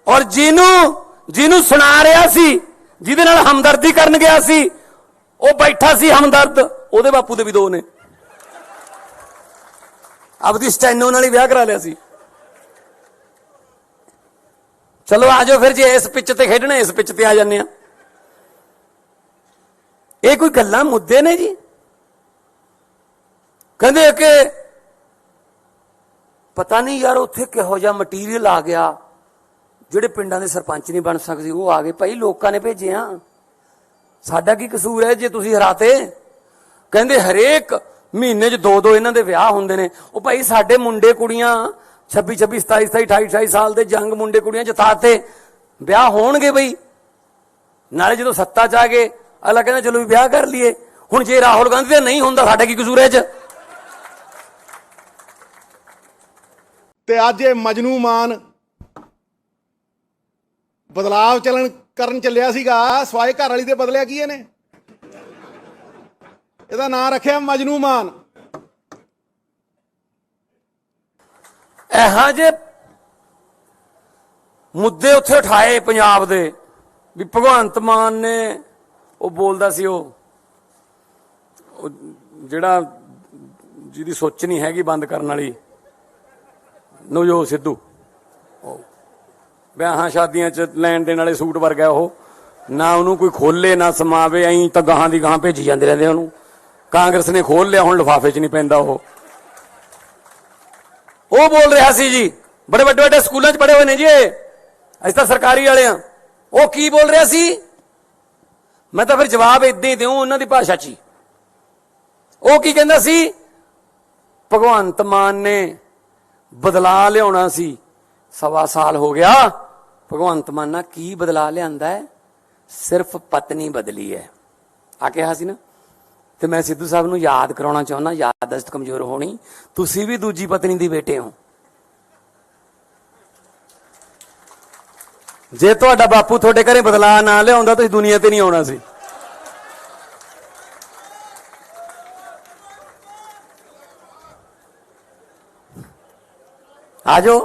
ਔਰ ਜਿਹਨੂੰ ਸੁਣਾ ਰਿਹਾ ਸੀ, ਜਿਹਦੇ ਨਾਲ ਹਮਦਰਦੀ ਕਰਨ ਗਿਆ ਸੀ, ਉਹ ਬੈਠਾ ਸੀ ਹਮਦਰਦ, ਉਹਦੇ ਬਾਪੂ ਦੇ ਵੀ 2 ਨੇ। ਆਪਦੀ ਸਟੈਨੋ ਨਾਲ ਹੀ ਵਿਆਹ ਕਰਾ ਲਿਆ ਸੀ। ਚਲੋ ਆ ਜਾਓ ਫਿਰ, ਜੇ ਇਸ ਪਿੱਚ ਤੇ ਖੇਡਣਾ ਇਸ ਪਿੱਚ ਤੇ ਆ ਜਾਂਦੇ ਆ। ਇਹ ਕੋਈ ਗੱਲਾਂ ਮੁੱਦੇ ਨੇ ਜੀ? ਕਹਿੰਦੇ ਕਿ ਪਤਾ ਨਹੀਂ ਯਾਰ ਉੱਥੇ ਕਿਹੋ ਜਿਹਾ ਮਟੀਰੀਅਲ ਆ ਗਿਆ, ਜਿਹੜੇ ਪਿੰਡਾਂ ਦੇ ਸਰਪੰਚ ਨਹੀਂ ਬਣ ਸਕਦੇ ਉਹ ਆ ਗਏ। ਭਾਈ ਲੋਕਾਂ ਨੇ ਭੇਜੇ ਆ, ਸਾਡਾ ਕੀ ਕਸੂਰ ਹੈ ਜੇ ਤੁਸੀਂ ਹਰਾਤੇ? ਕਹਿੰਦੇ ਹਰੇਕ ਮਹੀਨੇ 'ਚ 2-2 ਇਹਨਾਂ ਦੇ ਵਿਆਹ ਹੁੰਦੇ ਨੇ। ਉਹ ਭਾਈ ਸਾਡੇ ਮੁੰਡੇ ਕੁੜੀਆਂ 26, 27, 28, 28 ਸਾਲ ਦੇ ਜੰਗ ਮੁੰਡੇ ਕੁੜੀਆਂ ਜਿਤਾਤੇ, ਵਿਆਹ ਹੋਣਗੇ ਬਈ। ਨਾਲੇ ਜਦੋਂ ਸੱਤਾ 'ਚ ਆ ਗਏ ਅਗਲਾ ਕਹਿੰਦਾ ਚਲੋ ਵੀ ਵਿਆਹ ਕਰ ਲਈਏ। ਹੁਣ ਜੇ ਰਾਹੁਲ ਗਾਂਧੀ ਦਾ ਨਹੀਂ ਹੁੰਦਾ ਸਾਡਾ ਕੀ ਕਸੂਰ ਹੈ ਇਹ 'ਚ? ਤੇ ਅੱਜ ਇਹ ਮਜਨੂ ਮਾਨ ਬਦਲਾਵ ਕਰਨ ਚੱਲਿਆ ਸੀਗਾ ਸਵਾਏ ਘਰ ਵਾਲੀ ਦੇ ਬਦਲਿਆ ਕੀ ਇਹਨੇ? ਇਹਦਾ ਨਾਂ ਰੱਖਿਆ ਮਜਨੂ ਮਾਨ। ਇਹੋ ਜਿਹੇ ਮੁੱਦੇ ਉੱਥੇ ਉਠਾਏ ਪੰਜਾਬ ਦੇ ਵੀ ਭਗਵੰਤ ਮਾਨ ਨੇ ਉਹ ਬੋਲਦਾ ਸੀ ਉਹ ਜਿਹੜਾ ਜਿਹਦੀ ਸੋਚ ਨਹੀਂ ਹੈਗੀ ਬੰਦ ਕਰਨ ਵਾਲੀ ਨਵਜੋਤ ਸਿੱਧੂ, ਵਿਆਹਾਂ ਸ਼ਾਦੀਆਂ 'ਚ ਲੈਣ ਦੇਣ ਵਾਲੇ ਸੂਟ ਵਰਗਾ ਉਹ, ਨਾ ਉਹਨੂੰ ਕੋਈ ਖੋਲੇ ਨਾ ਸਮਾਵੇ, ਐਂ ਤਾਂ ਗਾਹਾਂ ਦੀ ਗਾਹਾਂ ਭੇਜੀ ਜਾਂਦੇ ਰਹਿੰਦੇ ਉਹਨੂੰ। ਕਾਂਗਰਸ ਨੇ ਖੋਲ ਲਿਆ, ਹੁਣ ਲਿਫਾਫੇ 'ਚ ਨਹੀਂ ਪੈਂਦਾ ਉਹ ਬੋਲ ਰਿਹਾ ਸੀ ਜੀ, ਬੜੇ ਵੱਡੇ ਵੱਡੇ ਸਕੂਲਾਂ 'ਚ ਪੜ੍ਹੇ ਹੋਏ ਨੇ ਜੀ ਅਸੀਂ ਤਾਂ ਸਰਕਾਰੀ ਵਾਲੇ ਆ। ਉਹ ਕੀ ਬੋਲ ਰਿਹਾ ਸੀ? ਮੈਂ ਤਾਂ ਫਿਰ ਜਵਾਬ ਇਦਾਂ ਹੀ ਦਿਉ ਉਹਨਾਂ ਦੀ ਭਾਸ਼ਾ 'ਚ ਹੀ। ਉਹ ਕੀ ਕਹਿੰਦਾ ਸੀ? ਭਗਵੰਤ ਮਾਨ ਨੇ ਬਦਲਾ ਲਿਆਉਣਾ ਸੀ, 1.25 ਸਾਲ ਹੋ ਗਿਆ। ਭਗਵੰਤ ਮਾਨ ਨਾਲ ਕੀ ਬਦਲਾ ਲਿਆਂਦਾ ਹੈ? ਸਿਰਫ ਪਤਨੀ ਬਦਲੀ ਹੈ ਆ ਕਿਹਾ ਸੀ ਨਾ। ਤੇ ਮੈਂ ਸਿੱਧੂ ਸਾਹਿਬ ਨੂੰ ਯਾਦ ਕਰਾਉਣਾ ਚਾਹੁੰਦਾ, ਯਾਦਦਾਸ਼ਤ ਕਮਜ਼ੋਰ ਹੋਣੀ, ਤੁਸੀਂ ਵੀ ਦੂਜੀ ਪਤਨੀ ਦੀ ਬੇਟੇ ਹੋ। ਜੇ ਤੁਹਾਡਾ ਬਾਪੂ ਤੁਹਾਡੇ ਘਰੇ ਬਦਲਾ ਨਾ ਲਿਆਉਂਦਾ ਤੁਸੀਂ ਦੁਨੀਆ ਤੇ ਨਹੀਂ ਆਉਣਾ ਸੀ। ਆਜੋ।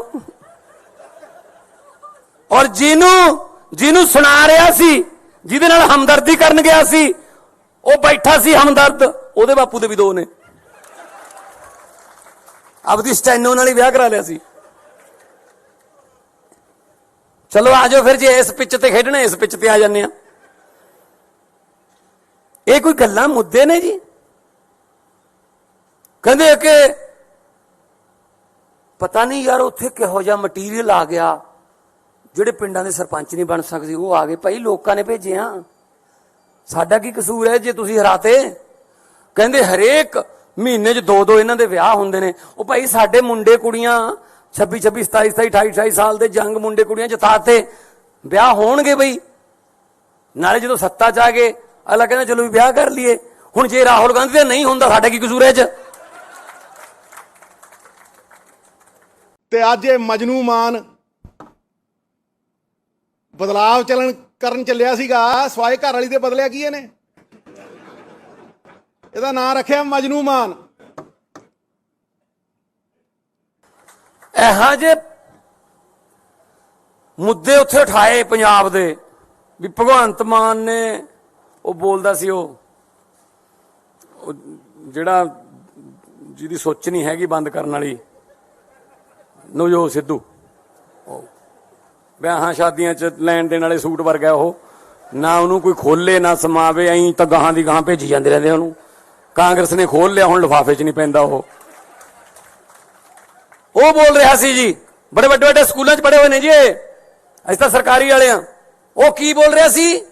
ਔਰ ਜਿਹਨੂੰ ਸੁਣਾ ਰਿਹਾ ਸੀ, ਜਿਹਦੇ ਨਾਲ ਹਮਦਰਦੀ ਕਰਨ ਗਿਆ ਸੀ, ਉਹ ਬੈਠਾ ਸੀ ਹਮਦਰਦ, ਉਹਦੇ ਬਾਪੂ ਦੇ ਵੀ 2 ਨੇ। ਆਪਦੀ ਸਟੈਨੋ ਨਾਲ ਹੀ ਵਿਆਹ ਕਰਾ ਲਿਆ ਸੀ। ਚਲੋ ਆਜੋ ਫਿਰ, ਜੇ ਇਸ ਪਿੱਚ ਤੇ ਖੇਡਣਾ ਇਸ ਪਿੱਚ ਤੇ ਆ ਜਾਂਦੇ ਆ। ਇਹ ਕੋਈ ਗੱਲਾਂ ਮੁੱਦੇ ਨੇ ਜੀ? ਕਹਿੰਦੇ ਕਿ ਪਤਾ ਨਹੀਂ ਯਾਰ ਉੱਥੇ ਕਿਹੋ ਜਿਹਾ ਮਟੀਰੀਅਲ ਆ ਗਿਆ, ਜਿਹੜੇ ਪਿੰਡਾਂ ਦੇ ਸਰਪੰਚ ਨਹੀਂ ਬਣ ਸਕਦੇ ਉਹ ਆ ਗਏ। ਭਾਈ ਲੋਕਾਂ ਨੇ ਭੇਜੇ ਆ, ਸਾਡਾ ਕੀ ਕਸੂਰ ਹੈ ਜੇ ਤੁਸੀਂ ਹਰਾਤੇ? ਕਹਿੰਦੇ ਹਰੇਕ ਮਹੀਨੇ 'ਚ 2 ਇਹਨਾਂ ਦੇ ਵਿਆਹ ਹੁੰਦੇ ਨੇ। ਉਹ ਭਾਈ ਸਾਡੇ ਮੁੰਡੇ ਕੁੜੀਆਂ 26 27 27 28 28 ਸਾਲ ਦੇ ਜੰਗ ਮੁੰਡੇ ਕੁੜੀਆਂ ਜਿਤਾਤੇ, ਵਿਆਹ ਹੋਣਗੇ ਬਈ। ਨਾਲੇ ਜਦੋਂ ਸੱਤਾ 'ਚ ਆ ਗਏ ਅਗਲਾ ਕਹਿੰਦਾ ਚਲੋ ਵੀ ਵਿਆਹ ਕਰ ਲਈਏ। ਹੁਣ ਜੇ ਰਾਹੁਲ ਗਾਂਧੀ ਦਾ ਨਹੀਂ ਹੁੰਦਾ ਸਾਡਾ ਕੀ ਕਸੂਰ ਹੈ 'ਚ? ਤੇ ਅੱਜ ਇਹ ਮਜਨੂ ਮਾਨ ਬਦਲਾਵ ਕਰਨ ਚੱਲਿਆ ਸੀਗਾ ਸਵਾਏ ਘਰ ਵਾਲੀ ਦੇ ਬਦਲਿਆ ਕੀ ਇਹਨੇ? ਇਹਦਾ ਨਾਂ ਰੱਖਿਆ ਮਜਨੂ ਮਾਨ। ਇਹੋ ਜਿਹੇ ਮੁੱਦੇ ਉੱਥੇ ਉਠਾਏ ਪੰਜਾਬ ਦੇ ਵੀ ਭਗਵੰਤ ਮਾਨ ਨੇ ਉਹ ਬੋਲਦਾ ਸੀ ਉਹ ਜਿਹੜਾ ਜਿਹਦੀ ਸੋਚ ਨਹੀਂ ਹੈਗੀ ਬੰਦ ਕਰਨ ਵਾਲੀ ਨਵਜੋਤ ਸਿੱਧੂ, ਵਿਆਹਾਂ ਸ਼ਾਦੀਆਂ 'ਚ ਲੈਣ ਦੇਣ ਵਾਲੇ ਸੂਟ ਵਰਗਾ ਉਹ, ਨਾ ਉਹਨੂੰ ਕੋਈ ਖੋਲੇ ਨਾ ਸਮਾਵੇ, ਐਂ ਤਾਂ ਗਾਹਾਂ ਦੀ ਗਾਹਾਂ ਭੇਜੀ ਜਾਂਦੇ ਰਹਿੰਦੇ ਉਹਨੂੰ। ਕਾਂਗਰਸ ਨੇ ਖੋਲ ਲਿਆ, ਹੁਣ ਲਿਫਾਫੇ 'ਚ ਨਹੀਂ ਪੈਂਦਾ ਉਹ ਬੋਲ ਰਿਹਾ ਸੀ ਜੀ, ਬੜੇ ਵੱਡੇ ਵੱਡੇ ਸਕੂਲਾਂ 'ਚ ਪੜ੍ਹੇ ਹੋਏ ਨੇ ਜੀ ਅਸੀਂ ਤਾਂ ਸਰਕਾਰੀ ਵਾਲੇ ਆ। ਉਹ ਕੀ ਬੋਲ ਰਿਹਾ ਸੀ?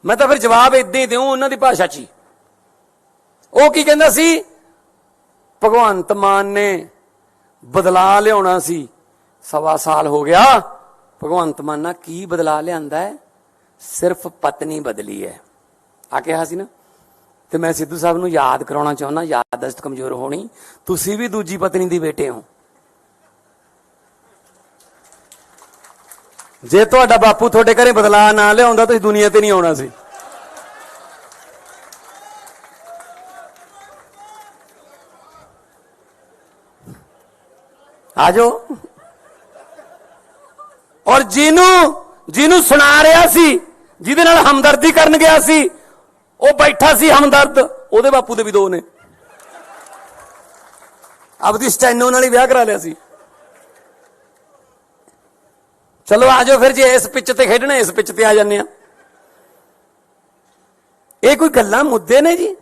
ਮੈਂ ਤਾਂ ਫਿਰ ਜਵਾਬ ਇਦਾਂ ਹੀ ਦਿਉ ਉਹਨਾਂ ਦੀ ਭਾਸ਼ਾ 'ਚ ਹੀ। ਉਹ ਕੀ ਕਹਿੰਦਾ ਸੀ? ਭਗਵੰਤ ਮਾਨ ਨੇ ਬਦਲਾ ਲਿਆਉਣਾ ਸੀ, 1.25 ਸਾਲ ਹੋ ਗਿਆ। ਭਗਵੰਤ ਮਾਨ ਨਾਲ ਕੀ ਬਦਲਾ ਲਿਆਂਦਾ ਹੈ? ਸਿਰਫ ਪਤਨੀ ਬਦਲੀ ਹੈ ਆ ਕਿਹਾ ਸੀ ਨਾ। ਤੇ ਮੈਂ ਸਿੱਧੂ ਸਾਹਿਬ ਨੂੰ ਯਾਦ ਕਰਾਉਣਾ ਚਾਹੁੰਦਾ, ਯਾਦਦਾਸ਼ਤ ਕਮਜ਼ੋਰ ਹੋਣੀ, ਤੁਸੀਂ ਵੀ ਦੂਜੀ ਪਤਨੀ ਦੀ ਬੇਟੇ ਹੋ। ਜੇ ਤੁਹਾਡਾ ਬਾਪੂ ਤੁਹਾਡੇ ਘਰੇ ਬਦਲਾ ਨਾ ਲਿਆਉਂਦਾ ਤੁਸੀਂ ਦੁਨੀਆ ਤੇ ਨਹੀਂ ਆਉਣਾ ਸੀ। ਆਜੋ। ਔਰ ਜਿਹਨੂੰ ਸੁਣਾ ਰਿਹਾ ਸੀ, ਜਿਹਦੇ ਨਾਲ ਹਮਦਰਦੀ ਕਰਨ ਗਿਆ ਸੀ, ਉਹ ਬੈਠਾ ਸੀ ਹਮਦਰਦ, ਉਹਦੇ ਬਾਪੂ ਦੇ ਵੀ 2 ਨੇ। ਆਪਦੀ ਸਟੈਨੋ ਨਾਲ ਹੀ ਵਿਆਹ ਕਰਾ ਲਿਆ ਸੀ। ਚਲੋ ਆਜੋ ਫਿਰ, ਜੇ ਇਸ ਪਿੱਚ ਤੇ ਖੇਡਣਾ ਇਸ ਪਿੱਚ ਤੇ ਆ ਜਾਂਦੇ ਆ। ਇਹ ਕੋਈ ਗੱਲਾਂ ਮੁੱਦੇ ਨੇ ਜੀ?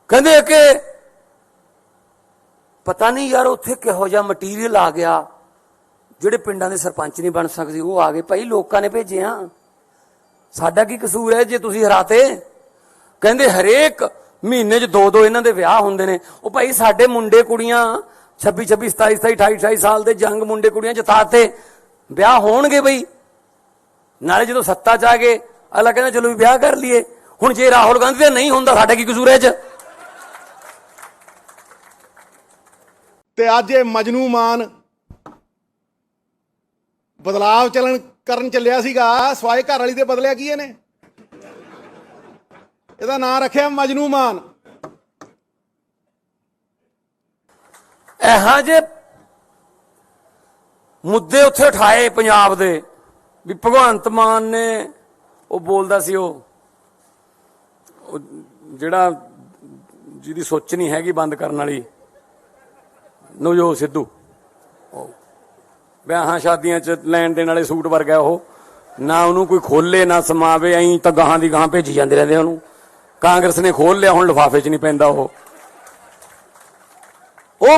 ਕਹਿੰਦੇ ਕਿ ਪਤਾ ਨਹੀਂ ਯਾਰ ਉੱਥੇ ਕਿਹੋ ਜਿਹਾ ਮਟੀਰੀਅਲ ਆ ਗਿਆ, ਜਿਹੜੇ ਪਿੰਡਾਂ ਦੇ ਸਰਪੰਚ ਨਹੀਂ ਬਣ ਸਕਦੇ ਉਹ ਆ ਗਏ। ਭਾਈ ਲੋਕਾਂ ਨੇ ਭੇਜੇ ਆ, ਸਾਡਾ ਕੀ ਕਸੂਰ ਹੈ ਜੇ ਤੁਸੀਂ ਹਰਾਤੇ? ਕਹਿੰਦੇ ਹਰੇਕ ਮਹੀਨੇ 'ਚ 2 ਇਹਨਾਂ ਦੇ ਵਿਆਹ ਹੁੰਦੇ ਨੇ। ਉਹ ਭਾਈ ਸਾਡੇ ਮੁੰਡੇ ਕੁੜੀਆਂ 26 26 27 27 28 28 ਸਾਲ ਦੇ ਜੰਗ ਮੁੰਡੇ ਕੁੜੀਆਂ ਜਿਤਾਤੇ, ਵਿਆਹ ਹੋਣਗੇ ਬਈ। ਨਾਲੇ ਜਦੋਂ ਸੱਤਾ 'ਚ ਆ ਗਏ ਅਗਲਾ ਕਹਿੰਦਾ ਚਲੋ ਵੀ ਵਿਆਹ ਕਰ ਲਈਏ। ਹੁਣ ਜੇ ਰਾਹੁਲ ਗਾਂਧੀ ਦਾ ਨਹੀਂ ਹੁੰਦਾ ਸਾਡਾ ਕੀ ਕਸੂਰ ਹੈ 'ਚ? ਤੇ ਅੱਜ ਇਹ ਮਜਨੂ ਮਾਨ ਬਦਲਾਵ ਕਰਨ ਚੱਲਿਆ ਸੀਗਾ ਸਵਾਏ ਘਰ ਵਾਲੀ ਦੇ ਬਦਲਿਆ ਕੀ ਇਹਨੇ? ਇਹਦਾ ਨਾਂ ਰੱਖਿਆ ਮਜਨੂ ਮਾਨ। ਇਹੋ ਜਿਹੇ ਮੁੱਦੇ ਉੱਥੇ ਉਠਾਏ ਪੰਜਾਬ ਦੇ ਵੀ ਭਗਵੰਤ ਮਾਨ ਨੇ ਉਹ ਬੋਲਦਾ ਸੀ ਉਹ ਜਿਹੜਾ ਜਿਹਦੀ ਸੋਚ ਨਹੀਂ ਹੈਗੀ ਬੰਦ ਕਰਨ ਵਾਲੀ ਨਵਜੋਤ ਸਿੱਧੂ, ਵਿਆਹਾਂ ਸ਼ਾਦੀਆਂ 'ਚ ਲੈਣ ਦੇਣ ਵਾਲੇ ਸੂਟ ਵਰਗਾ ਉਹ, ਨਾ ਉਹਨੂੰ ਕੋਈ ਖੋਲੇ ਨਾ ਸਮਾਵੇ, ਐਂ ਤਾਂ ਗਾਹਾਂ ਦੀ ਗਾਹਾਂ ਭੇਜੀ ਜਾਂਦੇ ਰਹਿੰਦੇ ਉਹਨੂੰ। ਕਾਂਗਰਸ ਨੇ ਖੋਲ ਲਿਆ, ਹੁਣ ਲਿਫਾਫੇ 'ਚ ਨਹੀਂ ਪੈਂਦਾ ਉਹ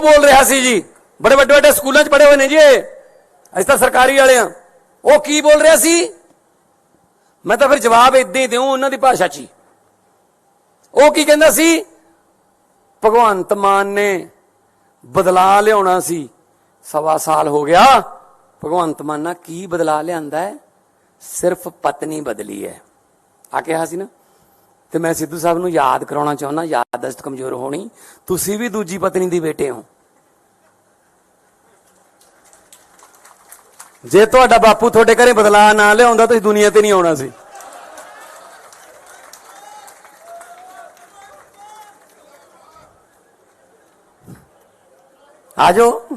ਬੋਲ ਰਿਹਾ ਸੀ ਜੀ, ਬੜੇ ਵੱਡੇ ਵੱਡੇ ਸਕੂਲਾਂ 'ਚ ਪੜ੍ਹੇ ਹੋਏ ਨੇ ਜੀ ਅਸੀਂ ਤਾਂ ਸਰਕਾਰੀ ਵਾਲੇ ਆ। ਉਹ ਕੀ ਬੋਲ ਰਿਹਾ ਸੀ? ਮੈਂ ਤਾਂ ਫਿਰ ਜਵਾਬ ਏਦਾਂ ਹੀ ਦਿਉ ਉਹਨਾਂ ਦੀ ਭਾਸ਼ਾ 'ਚ ਹੀ। ਉਹ ਕੀ ਕਹਿੰਦਾ ਸੀ? ਭਗਵੰਤ ਮਾਨ ਨੇ ਬਦਲਾ ਲਿਆਉਣਾ ਸੀ, 1.25 ਸਾਲ ਹੋ ਗਿਆ। ਭਗਵੰਤ ਮਾਨ ਨਾਲ ਕੀ ਬਦਲਾ ਲਿਆਂਦਾ ਹੈ? ਸਿਰਫ ਪਤਨੀ ਬਦਲੀ ਹੈ ਆ ਕਿਹਾ ਸੀ ਨਾ। ਤੇ ਮੈਂ ਸਿੱਧੂ ਸਾਹਿਬ ਨੂੰ ਯਾਦ ਕਰਾਉਣਾ ਚਾਹੁੰਦਾ, ਯਾਦਦਾਸ਼ਤ ਕਮਜ਼ੋਰ ਹੋਣੀ, ਤੁਸੀਂ ਵੀ ਦੂਜੀ ਪਤਨੀ ਦੀ ਬੇਟੇ ਹੋ। ਜੇ ਤੁਹਾਡਾ ਬਾਪੂ ਤੁਹਾਡੇ ਘਰੇ ਬਦਲਾ ਨਾ ਲਿਆਉਂਦਾ ਤੁਸੀਂ ਦੁਨੀਆ ਤੇ ਨਹੀਂ ਆਉਣਾ ਸੀ। ਆਜੋ।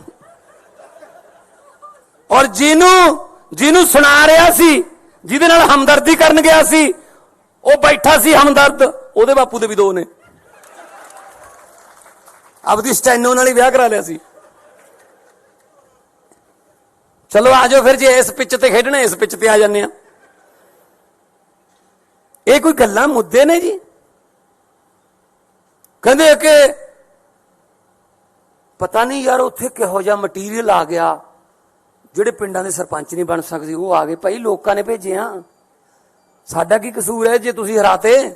ਔਰ ਜਿਹਨੂੰ ਸੁਣਾ ਰਿਹਾ ਸੀ, ਜਿਹਦੇ ਨਾਲ ਹਮਦਰਦੀ ਕਰਨ ਗਿਆ ਸੀ, ਉਹ ਬੈਠਾ ਸੀ ਹਮਦਰਦ, ਉਹਦੇ ਬਾਪੂ ਦੇ ਵੀ 2 ਨੇ। ਆਪਦੀ ਸਟੈਨੋ ਨਾਲ ਹੀ ਵਿਆਹ ਕਰਾ ਲਿਆ ਸੀ। ਚਲੋ ਆਜੋ ਫਿਰ, ਜੇ ਇਸ ਪਿੱਚ ਤੇ ਖੇਡਣਾ ਇਸ ਪਿੱਚ ਤੇ ਆ ਜਾਂਦੇ ਆ। ਇਹ ਕੋਈ ਗੱਲਾਂ ਮੁੱਦੇ ਨੇ ਜੀ? ਕਹਿੰਦੇ ਕਿ ਪਤਾ ਨਹੀਂ ਯਾਰ ਉੱਥੇ ਕਿਹੋ ਜਿਹਾ ਮਟੀਰੀਅਲ ਆ ਗਿਆ, ਜਿਹੜੇ ਪਿੰਡਾਂ ਦੇ ਸਰਪੰਚ ਨਹੀਂ ਬਣ ਸਕਦੇ ਉਹ ਆ ਗਏ। ਭਾਈ ਲੋਕਾਂ ਨੇ ਭੇਜਿਆ, ਸਾਡਾ ਕੀ ਕਸੂਰ ਹੈ ਜੇ ਤੁਸੀਂ ਹਰਾਤੇ?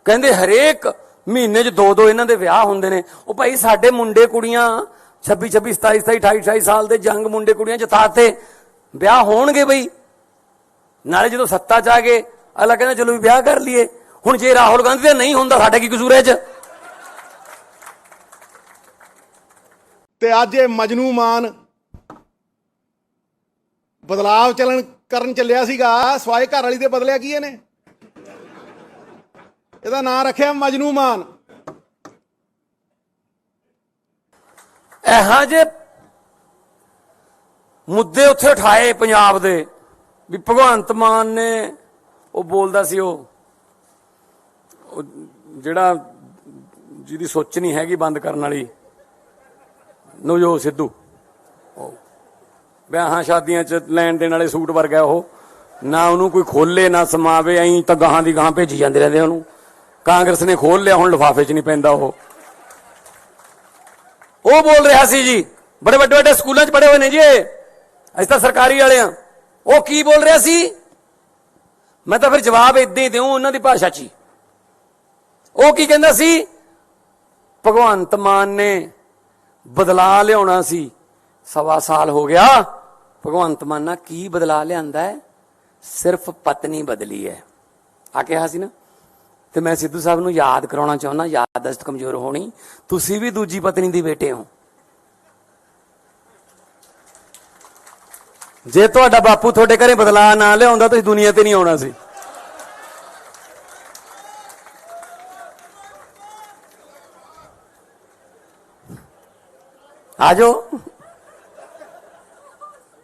ਕਹਿੰਦੇ ਹਰੇਕ ਮਹੀਨੇ 'ਚ 2 ਇਹਨਾਂ ਦੇ ਵਿਆਹ ਹੁੰਦੇ ਨੇ। ਉਹ ਭਾਈ ਸਾਡੇ ਮੁੰਡੇ ਕੁੜੀਆਂ 26 27 27 28 28 ਸਾਲ ਦੇ ਜੰਗ ਮੁੰਡੇ ਕੁੜੀਆਂ ਜਿਤਾਤੇ, ਵਿਆਹ ਹੋਣਗੇ ਬਈ। ਨਾਲੇ ਜਦੋਂ ਸੱਤਾ 'ਚ ਆ ਗਏ ਅਗਲਾ ਕਹਿੰਦਾ ਚਲੋ ਵੀ ਵਿਆਹ ਕਰ ਲਈਏ। ਹੁਣ ਜੇ ਰਾਹੁਲ ਗਾਂਧੀ ਦਾ ਨਹੀਂ ਹੁੰਦਾ ਸਾਡਾ ਕੀ ਕਸੂਰ ਹੈ 'ਚ? ਤੇ ਅੱਜ ਇਹ ਮਜਨੂ ਮਾਨ ਬਦਲਾਵ ਕਰਨ ਚੱਲਿਆ ਸੀਗਾ ਸਵਾਏ ਘਰ ਵਾਲੀ ਦੇ ਬਦਲਿਆ ਕੀ ਇਹਨੇ? ਇਹਦਾ ਨਾਂ ਰੱਖਿਆ ਮਜਨੂ ਮਾਨ। ਇਹੋ ਜਿਹੇ ਮੁੱਦੇ ਉੱਥੇ ਉਠਾਏ ਪੰਜਾਬ ਦੇ ਵੀ ਭਗਵੰਤ ਮਾਨ ਨੇ ਉਹ ਬੋਲਦਾ ਸੀ ਉਹ ਜਿਹੜਾ ਜਿਹਦੀ ਸੋਚ ਨਹੀਂ ਹੈਗੀ ਬੰਦ ਕਰਨ ਵਾਲੀ ਨਵਜੋਤ ਸਿੱਧੂ, ਵਿਆਹਾਂ ਸ਼ਾਦੀਆਂ 'ਚ ਲੈਣ ਦੇਣ ਵਾਲੇ ਸੂਟ ਵਰਗਾ ਉਹ, ਨਾ ਉਹਨੂੰ ਕੋਈ ਖੋਲੇ ਨਾ ਸਮਾਵੇ, ਐਂ ਤਾਂ ਗਾਹਾਂ ਦੀ ਗਾਹਾਂ ਭੇਜੀ ਜਾਂਦੇ ਰਹਿੰਦੇ ਉਹਨੂੰ। ਕਾਂਗਰਸ ਨੇ ਖੋਲ ਲਿਆ, ਹੁਣ ਲਿਫਾਫੇ 'ਚ ਨਹੀਂ ਪੈਂਦਾ ਉਹ ਬੋਲ ਰਿਹਾ ਸੀ ਜੀ, ਬੜੇ ਵੱਡੇ ਵੱਡੇ ਸਕੂਲਾਂ 'ਚ ਪੜ੍ਹੇ ਹੋਏ ਨੇ ਜੀ ਅਸੀਂ ਤਾਂ ਸਰਕਾਰੀ ਵਾਲੇ ਆ। ਉਹ ਕੀ ਬੋਲ ਰਿਹਾ ਸੀ? ਮੈਂ ਤਾਂ ਫਿਰ ਜਵਾਬ ਏਦਾਂ ਹੀ ਦਿਉ ਉਹਨਾਂ ਦੀ ਭਾਸ਼ਾ 'ਚ ਹੀ। ਉਹ ਕੀ ਕਹਿੰਦਾ ਸੀ? ਭਗਵੰਤ ਮਾਨ ਨੇ ਬਦਲਾ ਲਿਆਉਣਾ ਸੀ, 1.25 ਸਾਲ ਹੋ ਗਿਆ। ਭਗਵੰਤ ਮਾਨ ਨਾਲ ਕੀ ਬਦਲਾ ਲਿਆਂਦਾ ਹੈ? ਸਿਰਫ ਪਤਨੀ ਬਦਲੀ ਹੈ ਆ ਕਿਹਾ ਸੀ ਨਾ। ਤੇ ਮੈਂ ਸਿੱਧੂ ਸਾਹਿਬ ਨੂੰ ਯਾਦ ਕਰਾਉਣਾ ਚਾਹੁੰਦਾ, ਯਾਦਦਾਸ਼ਤ ਕਮਜ਼ੋਰ ਹੋਣੀ, ਤੁਸੀਂ ਵੀ ਦੂਜੀ ਪਤਨੀ ਦੀ ਬੇਟੇ ਹੋ। ਜੇ ਤੁਹਾਡਾ ਬਾਪੂ ਤੁਹਾਡੇ ਘਰੇ ਬਦਲਾ ਨਾ ਲਿਆਉਂਦਾ ਤੁਸੀਂ ਦੁਨੀਆ ਤੇ ਨਹੀਂ ਆਉਣਾ ਸੀ। ਆਜੋ।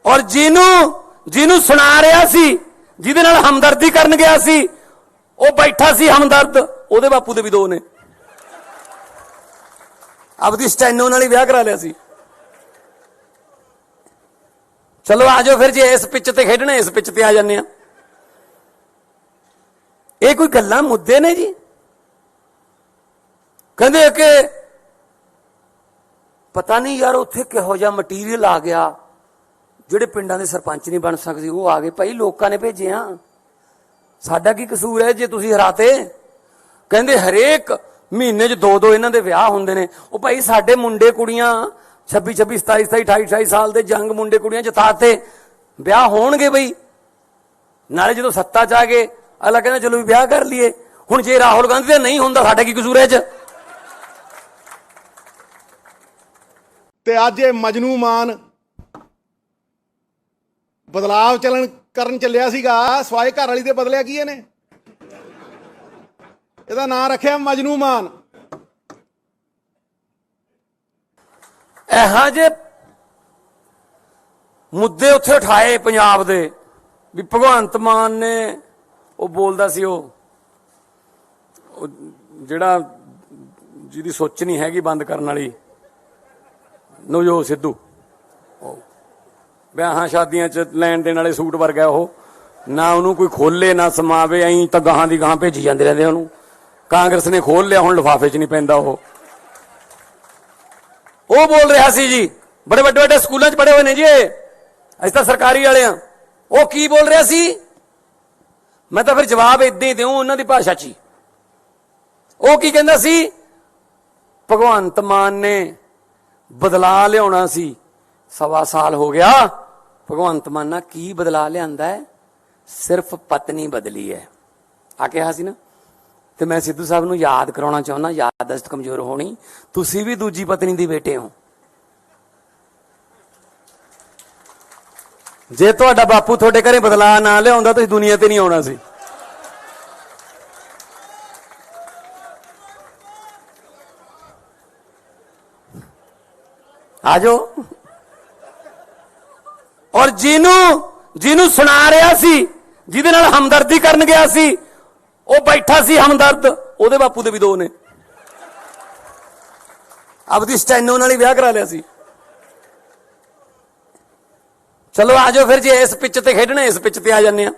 ਔਰ ਜਿਹਨੂੰ ਸੁਣਾ ਰਿਹਾ ਸੀ, ਜਿਹਦੇ ਨਾਲ ਹਮਦਰਦੀ ਕਰਨ ਗਿਆ ਸੀ, ਉਹ ਬੈਠਾ ਸੀ ਹਮਦਰਦ, ਉਹਦੇ ਬਾਪੂ ਦੇ ਵੀ 2 ਨੇ। ਆਪਦੀ ਸਟੈਨੋ ਨਾਲ ਹੀ ਵਿਆਹ ਕਰਾ ਲਿਆ ਸੀ। ਚਲੋ ਆਜੋ ਫਿਰ, ਜੇ ਇਸ ਪਿੱਚ ਤੇ ਖੇਡਣਾ ਇਸ ਪਿੱਚ ਤੇ ਆ ਜਾਂਦੇ ਆ। ਇਹ ਕੋਈ ਗੱਲਾਂ ਮੁੱਦੇ ਨੇ ਜੀ? ਕਹਿੰਦੇ ਕਿ ਪਤਾ ਨਹੀਂ ਯਾਰ ਉੱਥੇ ਕਿਹੋ ਜਿਹਾ ਮਟੀਰੀਅਲ ਆ ਗਿਆ, ਜਿਹੜੇ ਪਿੰਡਾਂ ਦੇ ਸਰਪੰਚ ਨਹੀਂ ਬਣ ਸਕਦੇ ਉਹ ਆ ਗਏ। ਭਾਈ ਲੋਕਾਂ ਨੇ ਭੇਜਿਆ, ਸਾਡਾ ਕੀ ਕਸੂਰ ਹੈ ਜੇ ਤੁਸੀਂ ਹਰਾਤੇ? ਕਹਿੰਦੇ ਹਰੇਕ ਮਹੀਨੇ 'ਚ 2 ਇਹਨਾਂ ਦੇ ਵਿਆਹ ਹੁੰਦੇ ਨੇ। ਉਹ ਭਾਈ ਸਾਡੇ ਮੁੰਡੇ ਕੁੜੀਆਂ 26 26 27 27 28 28 ਸਾਲ ਦੇ ਜੰਗ ਮੁੰਡੇ ਕੁੜੀਆਂ ਜਿਤਾਤੇ, ਵਿਆਹ ਹੋਣਗੇ ਬਈ। ਨਾਲੇ ਜਦੋਂ ਸੱਤਾ 'ਚ ਆ ਗਏ ਅਗਲਾ ਕਹਿੰਦਾ ਚਲੋ ਵੀ ਵਿਆਹ ਕਰ ਲਈਏ। ਹੁਣ ਜੇ ਰਾਹੁਲ ਗਾਂਧੀ ਦਾ ਨਹੀਂ ਹੁੰਦਾ ਸਾਡਾ ਕੀ ਕਸੂਰ ਹੈ 'ਚ? ਤੇ ਅੱਜ ਇਹ ਮਜਨੂ ਮਾਨ ਬਦਲਾਵ ਕਰਨ ਚੱਲਿਆ ਸੀਗਾ ਸਵਾਏ ਘਰ ਵਾਲੀ ਦੇ ਬਦਲਿਆ ਕੀ ਇਹਨੇ? ਇਹਦਾ ਨਾਂ ਰੱਖਿਆ ਮਜਨੂ ਮਾਨ। ਇਹੋ ਜਿਹੇ ਮੁੱਦੇ ਉੱਥੇ ਉਠਾਏ ਪੰਜਾਬ ਦੇ ਵੀ ਭਗਵੰਤ ਮਾਨ ਨੇ ਉਹ ਬੋਲਦਾ ਸੀ ਉਹ ਜਿਹੜਾ ਜਿਹਦੀ ਸੋਚ ਨਹੀਂ ਹੈਗੀ ਬੰਦ ਕਰਨ ਵਾਲੀ ਨਵਜੋਤ ਸਿੱਧੂ, ਵਿਆਹਾਂ ਸ਼ਾਦੀਆਂ 'ਚ ਲੈਣ ਦੇਣ ਵਾਲੇ ਸੂਟ ਵਰਗਾ ਉਹ, ਨਾ ਉਹਨੂੰ ਕੋਈ ਖੋਲੇ ਨਾ ਸਮਾਵੇ, ਐਂ ਤਾਂ ਗਾਹਾਂ ਦੀ ਗਾਹਾਂ ਭੇਜੀ ਜਾਂਦੇ ਰਹਿੰਦੇ ਉਹਨੂੰ। ਕਾਂਗਰਸ ਨੇ ਖੋਲ ਲਿਆ, ਹੁਣ ਲਿਫਾਫੇ 'ਚ ਨਹੀਂ ਪੈਂਦਾ ਉਹ ਬੋਲ ਰਿਹਾ ਸੀ ਜੀ, ਬੜੇ ਵੱਡੇ ਵੱਡੇ ਸਕੂਲਾਂ 'ਚ ਪੜ੍ਹੇ ਹੋਏ ਨੇ ਜੀ ਇਹ, ਅਸੀਂ ਤਾਂ ਸਰਕਾਰੀ ਵਾਲੇ ਆ। ਉਹ ਕੀ ਬੋਲ ਰਿਹਾ ਸੀ? ਮੈਂ ਤਾਂ ਫਿਰ ਜਵਾਬ ਏਦਾਂ ਹੀ ਦਿਉ ਉਹਨਾਂ ਦੀ ਭਾਸ਼ਾ 'ਚ ਹੀ। ਉਹ ਕੀ ਕਹਿੰਦਾ ਸੀ? ਭਗਵੰਤ ਮਾਨ ਨੇ ਬਦਲਾ ਲਿਆਉਣਾ ਸੀ, 1.25 ਸਾਲ ਹੋ ਗਿਆ। ਭਗਵੰਤ ਮਾਨ ਨਾਲ ਕੀ ਬਦਲਾ ਲਿਆਂਦਾ ਹੈ? ਸਿਰਫ ਪਤਨੀ ਬਦਲੀ ਹੈ ਆ ਕਿਹਾ ਸੀ ਨਾ। ਤੇ ਮੈਂ ਸਿੱਧੂ ਸਾਹਿਬ ਨੂੰ ਯਾਦ ਕਰਾਉਣਾ ਚਾਹੁੰਦਾ, ਯਾਦਦਾਸ਼ਤ ਕਮਜ਼ੋਰ ਹੋਣੀ, ਤੁਸੀਂ ਵੀ ਦੂਜੀ ਪਤਨੀ ਦੇ ਬੇਟੇ ਹੋ। ਜੇ ਤੁਹਾਡਾ ਬਾਪੂ ਤੁਹਾਡੇ ਘਰੇ ਬਦਲਾ ਨਾ ਲਿਆਉਂਦਾ ਤੁਸੀਂ ਦੁਨੀਆ ਤੇ ਨਹੀਂ ਆਉਣਾ ਸੀ। ਆਜੋ। ਔਰ ਜਿਹਨੂੰ ਸੁਣਾ ਰਿਹਾ ਸੀ, ਜਿਹਦੇ ਨਾਲ ਹਮਦਰਦੀ ਕਰਨ ਗਿਆ ਸੀ, ਉਹ ਬੈਠਾ ਸੀ ਹਮਦਰਦ, ਉਹਦੇ ਬਾਪੂ ਦੇ ਵੀ ਦੋ ਨੇ। ਆਪਦੀ ਸਟੈਨੋ ਨਾਲ ਹੀ ਵਿਆਹ ਕਰਾ ਲਿਆ ਸੀ। ਚਲੋ ਆਜੋ ਫਿਰ, ਜੇ ਇਸ ਪਿੱਚ ਤੇ ਖੇਡਣਾ ਇਸ ਪਿੱਚ ਤੇ ਆ ਜਾਂਦੇ ਆ।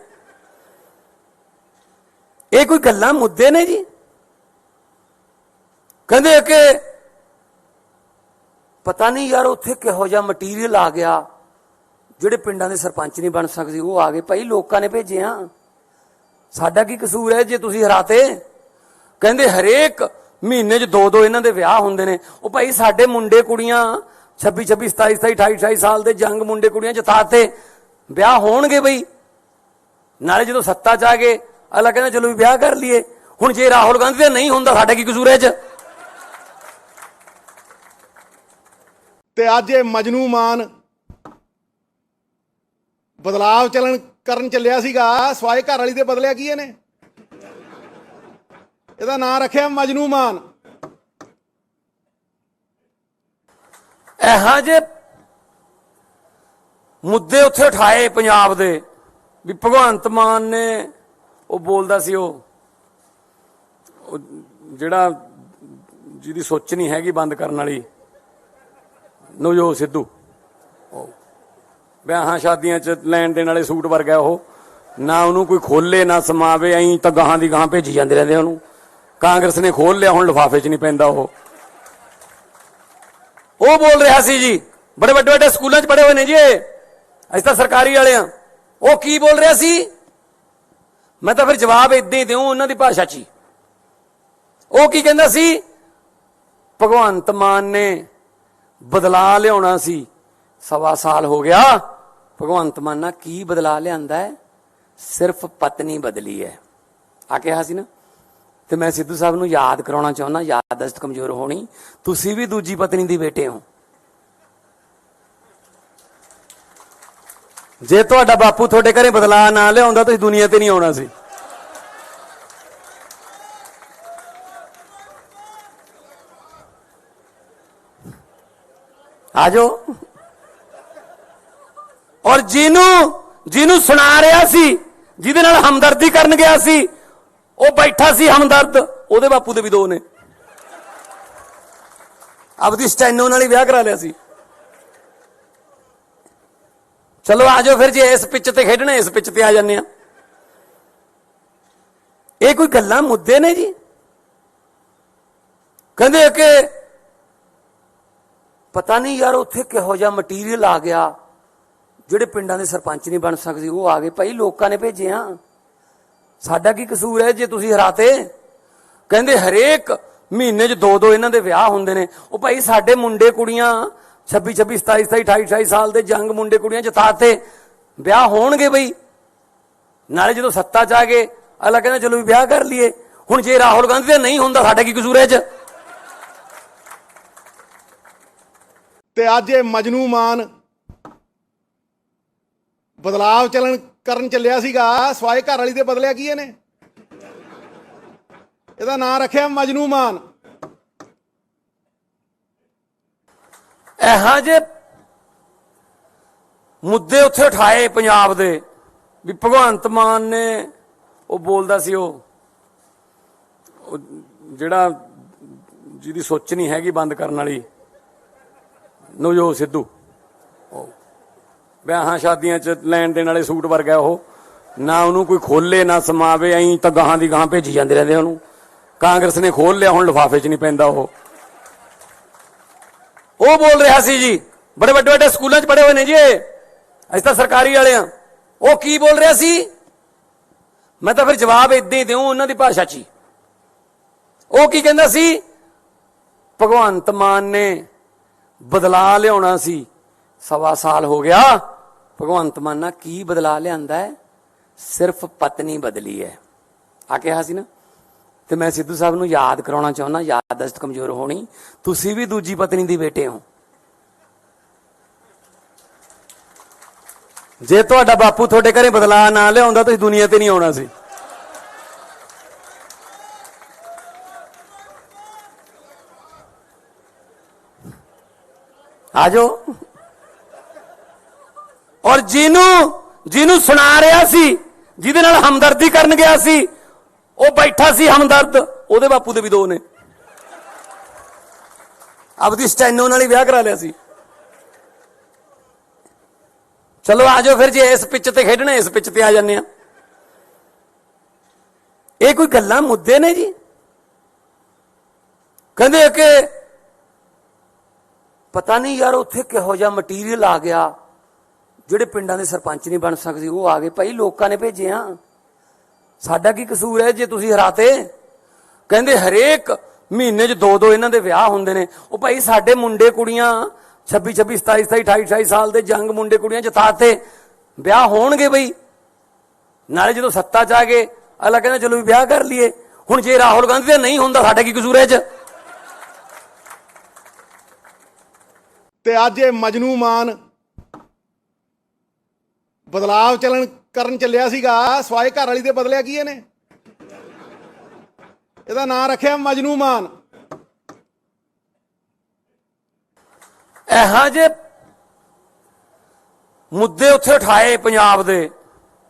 ਇਹ ਕੋਈ ਗੱਲਾਂ ਮੁੱਦੇ ਨੇ ਜੀ? ਕਹਿੰਦੇ ਕਿ ਪਤਾ ਨਹੀਂ ਯਾਰ ਉੱਥੇ ਕਿਹੋ ਜਿਹਾ ਮਟੀਰੀਅਲ ਆ ਗਿਆ, ਜਿਹੜੇ ਪਿੰਡਾਂ ਦੇ ਸਰਪੰਚ ਨਹੀਂ ਬਣ ਸਕਦੇ ਉਹ ਆ ਗਏ। ਭਾਈ ਲੋਕਾਂ ਨੇ ਭੇਜਿਆ, ਸਾਡਾ ਕੀ ਕਸੂਰ ਹੈ ਜੇ ਤੁਸੀਂ ਹਰਾਤੇ? ਕਹਿੰਦੇ ਹਰੇਕ ਮਹੀਨੇ 'ਚ 2-2 ਇਹਨਾਂ ਦੇ ਵਿਆਹ ਹੁੰਦੇ ਨੇ। ਉਹ ਭਾਈ ਸਾਡੇ ਮੁੰਡੇ ਕੁੜੀਆਂ 26-26, 27-27, 28-28 ਸਾਲ ਦੇ ਜੰਗ ਮੁੰਡੇ ਕੁੜੀਆਂ ਜਿਤਾਤੇ, ਵਿਆਹ ਹੋਣਗੇ ਬਈ। ਨਾਲੇ ਜਦੋਂ ਸੱਤਾ 'ਚ ਆ ਗਏ ਅਗਲਾ ਕਹਿੰਦਾ ਚਲੋ ਵੀ ਵਿਆਹ ਕਰ ਲਈਏ। ਹੁਣ ਜੇ ਰਾਹੁਲ ਗਾਂਧੀ ਦਾ ਨਹੀਂ ਹੁੰਦਾ ਸਾਡਾ ਕੀ ਕਸੂਰ ਹੈ 'ਚ? ਤੇ ਅੱਜ ਇਹ ਮਜਨੂ ਮਾਨ ਬਦਲਾਵ ਕਰਨ ਚੱਲਿਆ ਸੀਗਾ ਸਵਾਏ ਘਰ ਵਾਲੀ ਦੇ ਬਦਲਿਆ ਕੀ ਇਹਨੇ? ਇਹਦਾ ਨਾਂ ਰੱਖਿਆ ਮਜਨੂ ਮਾਨ। ਇਹੋ ਜਿਹੇ ਮੁੱਦੇ ਉੱਥੇ ਉਠਾਏ ਪੰਜਾਬ ਦੇ ਵੀ ਭਗਵੰਤ ਮਾਨ ਨੇ ਉਹ ਬੋਲਦਾ ਸੀ ਉਹ ਜਿਹੜਾ ਜਿਹਦੀ ਸੋਚ ਨਹੀਂ ਹੈਗੀ ਬੰਦ ਕਰਨ ਵਾਲੀ ਨਵਜੋਤ ਸਿੱਧੂ, ਵਿਆਹਾਂ ਸ਼ਾਦੀਆਂ 'ਚ ਲੈਣ ਦੇਣ ਵਾਲੇ ਸੂਟ ਵਰਗਾ ਉਹ, ਨਾ ਉਹਨੂੰ ਕੋਈ ਖੋਲੇ ਨਾ ਸਮਾਵੇ, ਐਂ ਤਾਂ ਗਾਹਾਂ ਦੀ ਗਾਹਾਂ ਭੇਜੀ ਜਾਂਦੇ ਰਹਿੰਦੇ ਉਹਨੂੰ। ਕਾਂਗਰਸ ਨੇ ਖੋਲ ਲਿਆ, ਹੁਣ ਲਿਫਾਫੇ 'ਚ ਨਹੀਂ ਪੈਂਦਾ ਉਹ ਬੋਲ ਰਿਹਾ ਸੀ ਜੀ, ਬੜੇ ਵੱਡੇ ਵੱਡੇ ਸਕੂਲਾਂ 'ਚ ਪੜ੍ਹੇ ਹੋਏ ਨੇ ਜੀ ਇਹ, ਅਸੀਂ ਤਾਂ ਸਰਕਾਰੀ ਵਾਲੇ ਆ। ਉਹ ਕੀ ਬੋਲ ਰਿਹਾ ਸੀ? ਮੈਂ ਤਾਂ ਫਿਰ ਜਵਾਬ ਏਦਾਂ ਹੀ ਦਿਉ ਉਹਨਾਂ ਦੀ ਭਾਸ਼ਾ 'ਚ ਹੀ। ਉਹ ਕੀ ਕਹਿੰਦਾ ਸੀ? ਭਗਵੰਤ ਮਾਨ ਨੇ ਬਦਲਾ ਲਿਆਉਣਾ ਸੀ, 1.25 ਸਾਲ ਹੋ ਗਿਆ। ਭਗਵੰਤ ਮਾਨ ਨਾਲ ਕੀ ਬਦਲਾ ਲਿਆਂਦਾ ਹੈ? ਸਿਰਫ ਪਤਨੀ ਬਦਲੀ ਹੈ ਆ ਕਿਹਾ ਸੀ ਨਾ। ਤੇ ਮੈਂ ਸਿੱਧੂ ਸਾਹਿਬ ਨੂੰ ਯਾਦ ਕਰਾਉਣਾ ਚਾਹੁੰਦਾ, ਯਾਦਦਾਸ਼ਤ ਕਮਜ਼ੋਰ ਹੋਣੀ, ਤੁਸੀਂ ਵੀ ਦੂਜੀ ਪਤਨੀ ਦੇ ਬੇਟੇ ਹੋ। ਜੇ ਤੁਹਾਡਾ ਬਾਪੂ ਤੁਹਾਡੇ ਘਰੇ ਬਦਲਾ ਨਾ ਲਿਆਉਂਦਾ ਤੁਸੀਂ ਦੁਨੀਆ ਤੇ ਨਹੀਂ ਆਉਣਾ ਸੀ। ਆਜੋ। ਔਰ ਜਿਹਨੂੰ ਸੁਣਾ ਰਿਹਾ ਸੀ, ਜਿਹਦੇ ਨਾਲ ਹਮਦਰਦੀ ਕਰਨ ਗਿਆ ਸੀ, ਉਹ ਬੈਠਾ ਸੀ ਹਮਦਰਦ, ਉਹਦੇ ਬਾਪੂ ਦੇ ਵੀ ਦੋ ਨੇ। ਆਪਦੀ ਸਟੈਨੋ ਨਾਲ ਹੀ ਵਿਆਹ ਕਰਾ ਲਿਆ ਸੀ। ਚਲੋ ਆਜੋ ਫਿਰ, ਜੇ ਇਸ ਪਿੱਚ ਤੇ ਖੇਡਣਾ ਇਸ ਪਿੱਚ ਤੇ ਆ ਜਾਂਦੇ ਆ। ਇਹ ਕੋਈ ਗੱਲਾਂ ਮੁੱਦੇ ਨੇ ਜੀ? ਕਹਿੰਦੇ ਕਿ ਪਤਾ ਨਹੀਂ ਯਾਰ ਉੱਥੇ ਕਿਹੋ ਜਿਹਾ ਮਟੀਰੀਅਲ ਆ ਗਿਆ, ਜਿਹੜੇ ਪਿੰਡਾਂ ਦੇ ਸਰਪੰਚ ਨਹੀਂ ਬਣ ਸਕਦੇ ਉਹ ਆ ਗਏ। ਭਾਈ ਲੋਕਾਂ ਨੇ ਭੇਜਿਆ, ਸਾਡਾ ਕੀ ਕਸੂਰ ਹੈ ਜੇ ਤੁਸੀਂ ਹਰਾਤੇ? ਕਹਿੰਦੇ ਹਰੇਕ ਮਹੀਨੇ 'ਚ 2-2 ਇਹਨਾਂ ਦੇ ਵਿਆਹ ਹੁੰਦੇ ਨੇ। ਉਹ ਭਾਈ ਸਾਡੇ ਮੁੰਡੇ ਕੁੜੀਆਂ 26-26, 27-27, 28-28 ਸਾਲ ਦੇ ਜੰਗ ਮੁੰਡੇ ਕੁੜੀਆਂ ਜਿਤਾਤੇ, ਵਿਆਹ ਹੋਣਗੇ ਬਈ। ਨਾਲੇ ਜਦੋਂ ਸੱਤਾ 'ਚ ਆ ਗਏ ਅਗਲਾ ਕਹਿੰਦਾ ਚਲੋ ਵੀ ਵਿਆਹ ਕਰ ਲਈਏ। ਹੁਣ ਜੇ ਰਾਹੁਲ ਗਾਂਧੀ ਦਾ ਨਹੀਂ ਹੁੰਦਾ ਸਾਡਾ ਕੀ ਕਸੂਰ ਹੈ 'ਚ? ਤੇ ਅੱਜ ਇਹ ਮਜਨੂ ਮਾਨ ਬਦਲਾਵ ਕਰਨ ਚੱਲਿਆ ਸੀਗਾ ਸਵਾਏ ਘਰ ਵਾਲੀ ਦੇ ਬਦਲਿਆ ਕੀ ਇਹਨੇ? ਇਹਦਾ ਨਾਂ ਰੱਖਿਆ ਮਜਨੂ ਮਾਨ। ਇਹੋ ਜਿਹੇ ਮੁੱਦੇ ਉੱਥੇ ਉਠਾਏ ਪੰਜਾਬ ਦੇ ਵੀ ਭਗਵੰਤ ਮਾਨ ਨੇ ਉਹ ਬੋਲਦਾ ਸੀ ਉਹ ਜਿਹੜਾ ਜਿਹਦੀ ਸੋਚ ਨਹੀਂ ਹੈਗੀ ਬੰਦ ਕਰਨ ਵਾਲੀ ਨਵਜੋਤ ਸਿੱਧੂ, ਵਿਆਹਾਂ ਸ਼ਾਦੀਆਂ 'ਚ ਲੈਣ ਦੇਣ ਵਾਲੇ ਸੂਟ ਵਰਗਾ ਉਹ, ਨਾ ਉਹਨੂੰ ਕੋਈ ਖੋਲੇ ਨਾ ਸਮਾਵੇ, ਐਂ ਤਾਂ ਗਾਹਾਂ ਦੀ ਗਾਹਾਂ ਭੇਜੀ ਜਾਂਦੇ ਰਹਿੰਦੇ ਉਹਨੂੰ। ਕਾਂਗਰਸ ਨੇ ਖੋਲ ਲਿਆ, ਹੁਣ ਲਿਫਾਫੇ 'ਚ ਨਹੀਂ ਪੈਂਦਾ ਉਹ ਬੋਲ ਰਿਹਾ ਸੀ ਜੀ, ਬੜੇ ਵੱਡੇ ਵੱਡੇ ਸਕੂਲਾਂ 'ਚ ਪੜ੍ਹੇ ਹੋਏ ਨੇ ਜੀ, ਅਸੀਂ ਤਾਂ ਸਰਕਾਰੀ ਵਾਲੇ ਆ। ਉਹ ਕੀ ਬੋਲ ਰਿਹਾ ਸੀ? ਮੈਂ ਤਾਂ ਫਿਰ ਜਵਾਬ ਇਦਾਂ ਹੀ ਦਿਉ ਉਹਨਾਂ ਦੀ ਭਾਸ਼ਾ 'ਚ ਹੀ। ਉਹ ਕੀ ਕਹਿੰਦਾ ਸੀ? ਭਗਵੰਤ ਮਾਨ ਨੇ ਬਦਲਾ ਲਿਆਉਣਾ ਸੀ, 1.25 ਸਾਲ ਹੋ ਗਿਆ। ਭਗਵੰਤ ਮਾਨ ਨਾਲ ਕੀ ਬਦਲਾ ਲਿਆਂਦਾ ਹੈ? ਸਿਰਫ ਪਤਨੀ ਬਦਲੀ ਹੈ ਆ ਕਿਹਾ ਸੀ ਨਾ। ਤੇ ਮੈਂ ਸਿੱਧੂ ਸਾਹਿਬ ਨੂੰ ਯਾਦ ਕਰਾਉਣਾ ਚਾਹੁੰਦਾ, ਯਾਦਦਾਸ਼ਤ ਕਮਜ਼ੋਰ ਹੋਣੀ, ਤੁਸੀਂ ਵੀ ਦੂਜੀ ਪਤਨੀ ਦੀ ਬੇਟੇ ਹੋ। ਜੇ ਤੁਹਾਡਾ ਬਾਪੂ ਤੁਹਾਡੇ ਘਰੇ ਬਦਲਾ ਨਾ ਲਿਆਉਂਦਾ ਤੁਸੀਂ ਦੁਨੀਆ ਤੇ ਨਹੀਂ ਆਉਣਾ ਸੀ। ਆ ਜਾਓ। ਔਰ ਜਿਹਨੂੰ ਸੁਣਾ ਰਿਹਾ ਸੀ, ਜਿਹਦੇ ਨਾਲ ਹਮਦਰਦੀ ਕਰਨ ਗਿਆ ਸੀ, ਉਹ ਬੈਠਾ ਸੀ ਹਮਦਰਦ, ਉਹਦੇ ਬਾਪੂ ਦੇ ਵੀ 2 ਨੇ। ਆਪਦੀ ਸਟੈਨੋ ਨਾਲ ਹੀ ਵਿਆਹ ਕਰਾ ਲਿਆ ਸੀ। ਚਲੋ ਆ ਜਾਓ ਫਿਰ, ਜੇ ਇਸ ਪਿੱਚ ਤੇ ਖੇਡਣਾ ਇਸ ਪਿੱਚ ਤੇ ਆ ਜਾਂਦੇ ਆ। ਇਹ ਕੋਈ ਗੱਲਾਂ ਮੁੱਦੇ ਨੇ ਜੀ? ਕਹਿੰਦੇ ਕਿ ਪਤਾ ਨਹੀਂ ਯਾਰ ਉੱਥੇ ਕਿਹੋ ਜਿਹਾ ਮਟੀਰੀਅਲ ਆ ਗਿਆ, ਜਿਹੜੇ ਪਿੰਡਾਂ ਦੇ ਸਰਪੰਚ ਨਹੀਂ ਬਣ ਸਕਦੇ ਉਹ ਆ ਗਏ। ਭਾਈ ਲੋਕਾਂ ਨੇ ਭੇਜੇ ਆ, ਸਾਡਾ ਕੀ ਕਸੂਰ ਹੈ ਜੇ ਤੁਸੀਂ ਹਰਾਤੇ? ਕਹਿੰਦੇ ਹਰੇਕ ਮਹੀਨੇ 'ਚ 2-2 ਇਹਨਾਂ ਦੇ ਵਿਆਹ ਹੁੰਦੇ ਨੇ। ਉਹ ਭਾਈ ਸਾਡੇ ਮੁੰਡੇ ਕੁੜੀਆਂ 26, 27, 28, 28 ਸਾਲ ਦੇ ਜੰਗ ਮੁੰਡੇ ਕੁੜੀਆਂ ਜਿਤਾਤੇ, ਵਿਆਹ ਹੋਣਗੇ ਬਈ। ਨਾਲੇ ਜਦੋਂ ਸੱਤਾ 'ਚ ਆ ਗਏ ਅਗਲਾ ਕਹਿੰਦਾ ਚਲੋ ਵੀ ਵਿਆਹ ਕਰ ਲਈਏ। ਹੁਣ ਜੇ ਰਾਹੁਲ ਗਾਂਧੀ ਦਾ ਨਹੀਂ ਹੁੰਦਾ ਸਾਡਾ ਕੀ ਕਸੂਰ ਹੈ ਇਹ 'ਚ? ਤੇ ਅੱਜ ਇਹ ਮਜਨੂ ਮਾਨ ਬਦਲਾਵ ਕਰਨ ਚੱਲਿਆ ਸੀਗਾ ਸਵਾਏ ਘਰ ਵਾਲੀ ਦੇ ਬਦਲਿਆ ਕੀ ਇਹਨੇ? ਇਹਦਾ ਨਾਂ ਰੱਖਿਆ ਮਜਨੂ ਮਾਨ। ਇਹੋ ਜਿਹੇ ਮੁੱਦੇ ਉੱਥੇ ਉਠਾਏ ਪੰਜਾਬ ਦੇ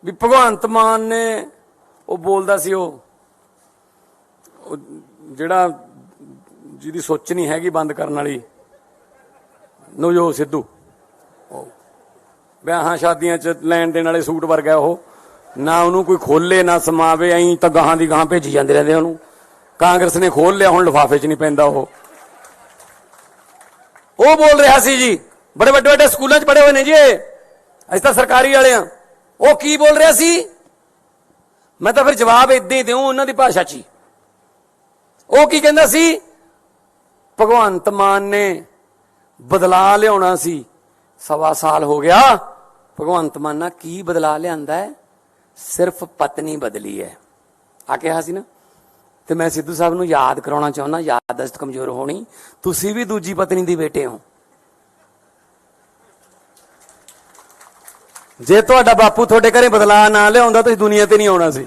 ਵੀ ਭਗਵੰਤ ਮਾਨ ਨੇ ਉਹ ਬੋਲਦਾ ਸੀ ਉਹ ਜਿਹੜਾ ਜਿਹਦੀ ਸੋਚ ਨਹੀਂ ਹੈਗੀ ਬੰਦ ਕਰਨ ਵਾਲੀ ਨਵਜੋਤ ਸਿੱਧੂ, ਵਿਆਹਾਂ ਸ਼ਾਦੀਆਂ 'ਚ ਲੈਣ ਦੇਣ ਵਾਲੇ ਸੂਟ ਵਰਗਾ ਉਹ, ਨਾ ਉਹਨੂੰ ਕੋਈ ਖੋਲੇ ਨਾ ਸਮਾਵੇ, ਐਂ ਤਾਂ ਗਾਹਾਂ ਦੀ ਗਾਹਾਂ ਭੇਜੀ ਜਾਂਦੇ ਰਹਿੰਦੇ ਉਹਨੂੰ। ਕਾਂਗਰਸ ਨੇ ਖੋਲ ਲਿਆ, ਹੁਣ ਲਿਫਾਫੇ 'ਚ ਨਹੀਂ ਪੈਂਦਾ ਉਹ ਬੋਲ ਰਿਹਾ ਸੀ ਜੀ, ਬੜੇ ਵੱਡੇ ਵੱਡੇ ਸਕੂਲਾਂ 'ਚ ਪੜ੍ਹੇ ਹੋਏ ਨੇ ਜੀ, ਅਸੀਂ ਤਾਂ ਸਰਕਾਰੀ ਵਾਲੇ ਆ। ਉਹ ਕੀ ਬੋਲ ਰਿਹਾ ਸੀ? ਮੈਂ ਤਾਂ ਫਿਰ ਜਵਾਬ ਇਦਾਂ ਹੀ ਦਿਉ ਉਹਨਾਂ ਦੀ ਭਾਸ਼ਾ 'ਚ ਹੀ। ਉਹ ਕੀ ਕਹਿੰਦਾ ਸੀ? ਭਗਵੰਤ ਮਾਨ ਨੇ ਬਦਲਾ ਲਿਆਉਣਾ ਸੀ, 1.25 ਸਾਲ ਹੋ ਗਿਆ। ਭਗਵੰਤ ਮਾਨ ਨਾਲ ਕੀ ਬਦਲਾ ਲਿਆਂਦਾ ਹੈ? ਸਿਰਫ ਪਤਨੀ ਬਦਲੀ ਹੈ ਆ ਕਿਹਾ ਸੀ ਨਾ। ਤੇ ਮੈਂ ਸਿੱਧੂ ਸਾਹਿਬ ਨੂੰ ਯਾਦ ਕਰਾਉਣਾ ਚਾਹੁੰਦਾ, ਯਾਦਦਾਸ਼ਤ ਕਮਜ਼ੋਰ ਹੋਣੀ, ਤੁਸੀਂ ਵੀ ਦੂਜੀ ਪਤਨੀ ਦੀ ਬੇਟੇ ਹੋ। ਜੇ ਤੁਹਾਡਾ ਬਾਪੂ ਤੁਹਾਡੇ ਘਰੇ ਬਦਲਾ ਨਾ ਲਿਆਉਂਦਾ ਤੁਸੀਂ ਦੁਨੀਆ ਤੇ ਨਹੀਂ ਆਉਣਾ ਸੀ।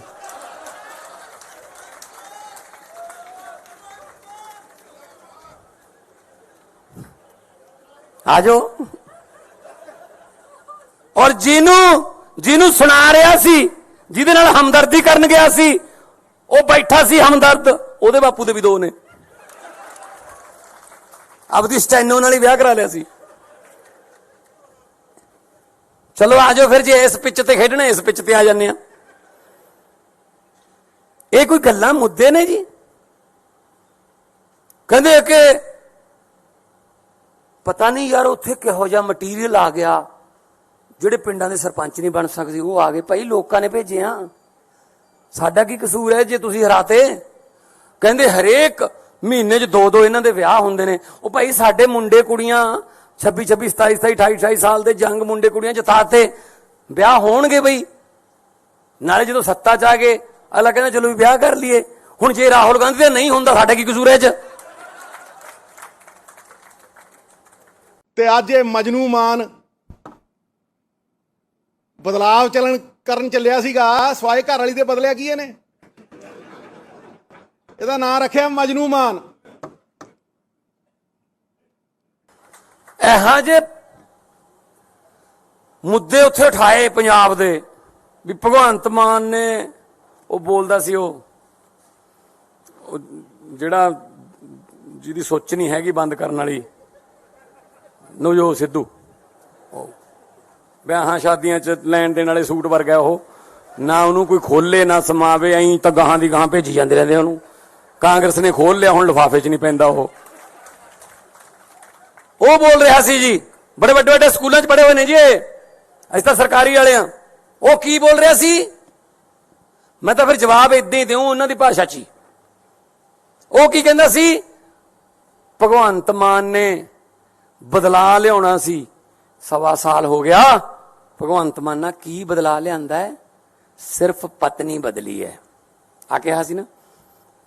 ਆ ਜਾਓ। ਔਰ ਜਿਹਨੂੰ ਸੁਣਾ ਰਿਹਾ ਸੀ, ਜਿਹਦੇ ਨਾਲ ਹਮਦਰਦੀ ਕਰਨ ਗਿਆ ਸੀ, ਉਹ ਬੈਠਾ ਸੀ ਹਮਦਰਦ, ਉਹਦੇ ਬਾਪੂ ਦੇ ਵੀ 2 ਨੇ। ਆਪਦੀ ਸਟੈਨੋ ਨਾਲ ਹੀ ਵਿਆਹ ਕਰਾ ਲਿਆ ਸੀ। ਚਲੋ ਆ ਜਾਓ ਫਿਰ, ਜੇ ਇਸ ਪਿੱਚ ਤੇ ਖੇਡਣਾ ਇਸ ਪਿੱਚ ਤੇ ਆ ਜਾਂਦੇ ਆ। ਇਹ ਕੋਈ ਗੱਲਾਂ ਮੁੱਦੇ ਨੇ ਜੀ? ਕਹਿੰਦੇ ਕਿ ਪਤਾ ਨਹੀਂ ਯਾਰ ਉੱਥੇ ਕਿਹੋ ਜਿਹਾ ਮਟੀਰੀਅਲ ਆ ਗਿਆ, ਜਿਹੜੇ ਪਿੰਡਾਂ ਦੇ ਸਰਪੰਚ ਨਹੀਂ ਬਣ ਸਕਦੇ ਉਹ ਆ ਗਏ। ਭਾਈ ਲੋਕਾਂ ਨੇ ਭੇਜੇ ਆ, ਸਾਡਾ ਕੀ ਕਸੂਰ ਹੈ ਜੇ ਤੁਸੀਂ ਹਰਾਤੇ? ਕਹਿੰਦੇ ਹਰੇਕ ਮਹੀਨੇ 'ਚ 2-2 ਇਹਨਾਂ ਦੇ ਵਿਆਹ ਹੁੰਦੇ ਨੇ। ਉਹ ਭਾਈ ਸਾਡੇ ਮੁੰਡੇ ਕੁੜੀਆਂ 26, 27, 28, 28 ਸਾਲ ਦੇ ਜੰਗ ਮੁੰਡੇ ਕੁੜੀਆਂ ਜਿਤਾਤੇ, ਵਿਆਹ ਹੋਣਗੇ ਬਈ। ਨਾਲੇ ਜਦੋਂ ਸੱਤਾ 'ਚ ਆ ਗਏ ਅਗਲਾ ਕਹਿੰਦਾ ਚਲੋ ਵੀ ਵਿਆਹ ਕਰ ਲਈਏ। ਹੁਣ ਜੇ ਰਾਹੁਲ ਗਾਂਧੀ ਦਾ ਨਹੀਂ ਹੁੰਦਾ ਸਾਡਾ ਕੀ ਕਸੂਰ ਹੈ ਇਹ 'ਚ? ਤੇ ਅੱਜ ਇਹ ਮਜਨੂ ਮਾਨ ਬਦਲਾਵ ਕਰਨ ਚੱਲਿਆ ਸੀਗਾ ਸਵਾਏ ਘਰ ਵਾਲੀ ਦੇ ਬਦਲਿਆ ਕੀ ਇਹਨੇ? ਇਹਦਾ ਨਾਂ ਰੱਖਿਆ ਮਜਨੂ ਮਾਨ। ਇਹੋ ਜਿਹੇ ਮੁੱਦੇ ਉੱਥੇ ਉਠਾਏ ਪੰਜਾਬ ਦੇ ਵੀ ਭਗਵੰਤ ਮਾਨ ਨੇ ਉਹ ਬੋਲਦਾ ਸੀ ਉਹ ਜਿਹੜਾ ਜਿਹਦੀ ਸੋਚ ਨਹੀਂ ਹੈਗੀ ਬੰਦ ਕਰਨ ਵਾਲੀ ਨਵਜੋਤ ਸਿੱਧੂ, ਵਿਆਹਾਂ ਸ਼ਾਦੀਆਂ 'ਚ ਲੈਣ ਦੇਣ ਵਾਲੇ ਸੂਟ ਵਰਗਾ ਉਹ, ਨਾ ਉਹਨੂੰ ਕੋਈ ਖੋਲੇ ਨਾ ਸਮਾਵੇ, ਐਂ ਤਾਂ ਗਾਹਾਂ ਦੀ ਗਾਹਾਂ ਭੇਜੀ ਜਾਂਦੇ ਰਹਿੰਦੇ ਉਹਨੂੰ। ਕਾਂਗਰਸ ਨੇ ਖੋਲ ਲਿਆ, ਹੁਣ ਲਿਫਾਫੇ 'ਚ ਨਹੀਂ ਪੈਂਦਾ ਉਹ ਬੋਲ ਰਿਹਾ ਸੀ ਜੀ, ਬੜੇ ਵੱਡੇ ਵੱਡੇ ਸਕੂਲਾਂ 'ਚ ਪੜ੍ਹੇ ਹੋਏ ਨੇ ਜੀ ਅਸੀਂ ਤਾਂ ਸਰਕਾਰੀ ਵਾਲੇ ਆ। ਉਹ ਕੀ ਬੋਲ ਰਿਹਾ ਸੀ? ਮੈਂ ਤਾਂ ਫਿਰ ਜਵਾਬ ਇਦਾਂ ਹੀ ਦਿਉ ਉਹਨਾਂ ਦੀ ਭਾਸ਼ਾ 'ਚ ਹੀ। ਉਹ ਕੀ ਕਹਿੰਦਾ ਸੀ? ਭਗਵੰਤ ਮਾਨ ਨੇ ਬਦਲਾ ਲਿਆਉਣਾ ਸੀ, 1.25 ਸਾਲ ਹੋ ਗਿਆ। ਭਗਵੰਤ ਮਾਨ ਨਾਲ ਕੀ ਬਦਲਾ ਲਿਆਂਦਾ ਹੈ? ਸਿਰਫ ਪਤਨੀ ਬਦਲੀ ਹੈ ਆ ਕਿਹਾ ਸੀ ਨਾ।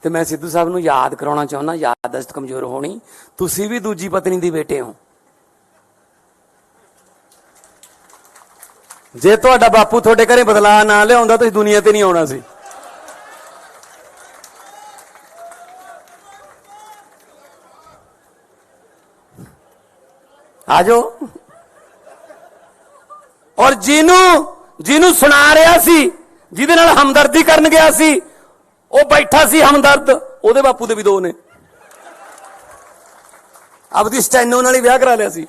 ਤੇ ਮੈਂ ਸਿੱਧੂ ਸਾਹਿਬ ਨੂੰ ਯਾਦ ਕਰਾਉਣਾ ਚਾਹੁੰਦਾ, ਯਾਦਦਾਸ਼ਤ ਕਮਜ਼ੋਰ ਹੋਣੀ, ਤੁਸੀਂ ਵੀ ਦੂਜੀ ਪਤਨੀ ਦੇ ਬੇਟੇ ਹੋ। ਜੇ ਤੁਹਾਡਾ ਬਾਪੂ ਤੁਹਾਡੇ ਘਰੇ ਬਦਲਾ ਨਾ ਲਿਆਉਂਦਾ ਤੁਸੀਂ ਦੁਨੀਆ ਤੇ ਨਹੀਂ ਆਉਣਾ ਸੀ। ਆਜੋ। ਔਰ ਜਿਹਨੂੰ ਸੁਣਾ ਰਿਹਾ ਸੀ, ਜਿਹਦੇ ਨਾਲ ਹਮਦਰਦੀ ਕਰਨ ਗਿਆ ਸੀ, ਉਹ ਬੈਠਾ ਸੀ ਹਮਦਰਦ, ਉਹਦੇ ਬਾਪੂ ਦੇ ਵੀ 2 ਨੇ। ਆਪਦੀ ਸਟੈਨੋ ਨਾਲ ਹੀ ਵਿਆਹ ਕਰਾ ਲਿਆ ਸੀ।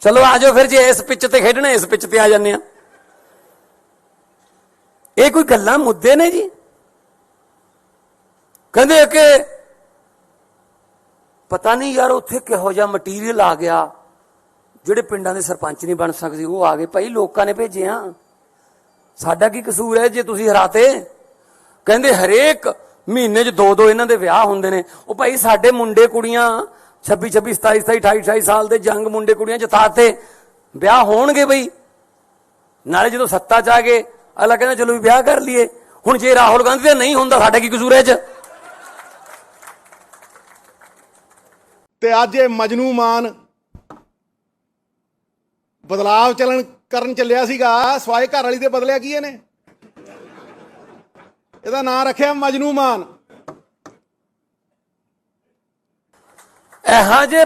ਚਲੋ ਆਜੋ ਫਿਰ, ਜੇ ਇਸ ਪਿੱਚ ਤੇ ਖੇਡਣਾ ਇਸ ਪਿੱਚ ਤੇ ਆ ਜਾਂਦੇ ਆ। ਇਹ ਕੋਈ ਗੱਲਾਂ ਮੁੱਦੇ ਨੇ ਜੀ? ਕਹਿੰਦੇ ਕਿ ਪਤਾ ਨਹੀਂ ਯਾਰ ਉੱਥੇ ਕਿਹੋ ਜਿਹਾ ਮਟੀਰੀਅਲ ਆ ਗਿਆ, ਜਿਹੜੇ ਪਿੰਡਾਂ ਦੇ ਸਰਪੰਚ ਨਹੀਂ ਬਣ ਸਕਦੇ ਉਹ ਆ ਗਏ। ਭਾਈ ਲੋਕਾਂ ਨੇ ਭੇਜੇ ਆ, ਸਾਡਾ ਕੀ ਕਸੂਰ ਹੈ ਜੇ ਤੁਸੀਂ ਹਰਾਤੇ? ਕਹਿੰਦੇ ਹਰੇਕ ਮਹੀਨੇ 'ਚ 2-2 ਇਹਨਾਂ ਦੇ ਵਿਆਹ ਹੁੰਦੇ ਨੇ। ਉਹ ਭਾਈ ਸਾਡੇ ਮੁੰਡੇ ਕੁੜੀਆਂ 26, 27, 28, 28 ਸਾਲ ਦੇ ਜੰਗ ਮੁੰਡੇ ਕੁੜੀਆਂ ਜਿਤਾਤੇ, ਵਿਆਹ ਹੋਣਗੇ ਬਈ। ਨਾਲੇ ਜਦੋਂ ਸੱਤਾ 'ਚ ਆ ਗਏ ਅਗਲਾ ਕਹਿੰਦਾ ਚਲੋ ਵੀ ਵਿਆਹ ਕਰ ਲਈਏ। ਹੁਣ ਜੇ ਰਾਹੁਲ ਗਾਂਧੀ ਦਾ ਨਹੀਂ ਹੁੰਦਾ ਸਾਡਾ ਕੀ ਕਸੂਰ ਹੈ 'ਚ? ਤੇ ਅੱਜ ਇਹ ਮਜਨੂ ਮਾਨ ਬਦਲਾਵ ਕਰਨ ਚੱਲਿਆ ਸੀਗਾ ਸਵਾਏ ਘਰ ਵਾਲੀ ਦੇ ਬਦਲਿਆ ਕੀ ਇਹਨੇ? ਇਹਦਾ ਨਾਂ ਰੱਖਿਆ ਮਜਨੂ ਮਾਨ। ਇਹੋ ਜਿਹੇ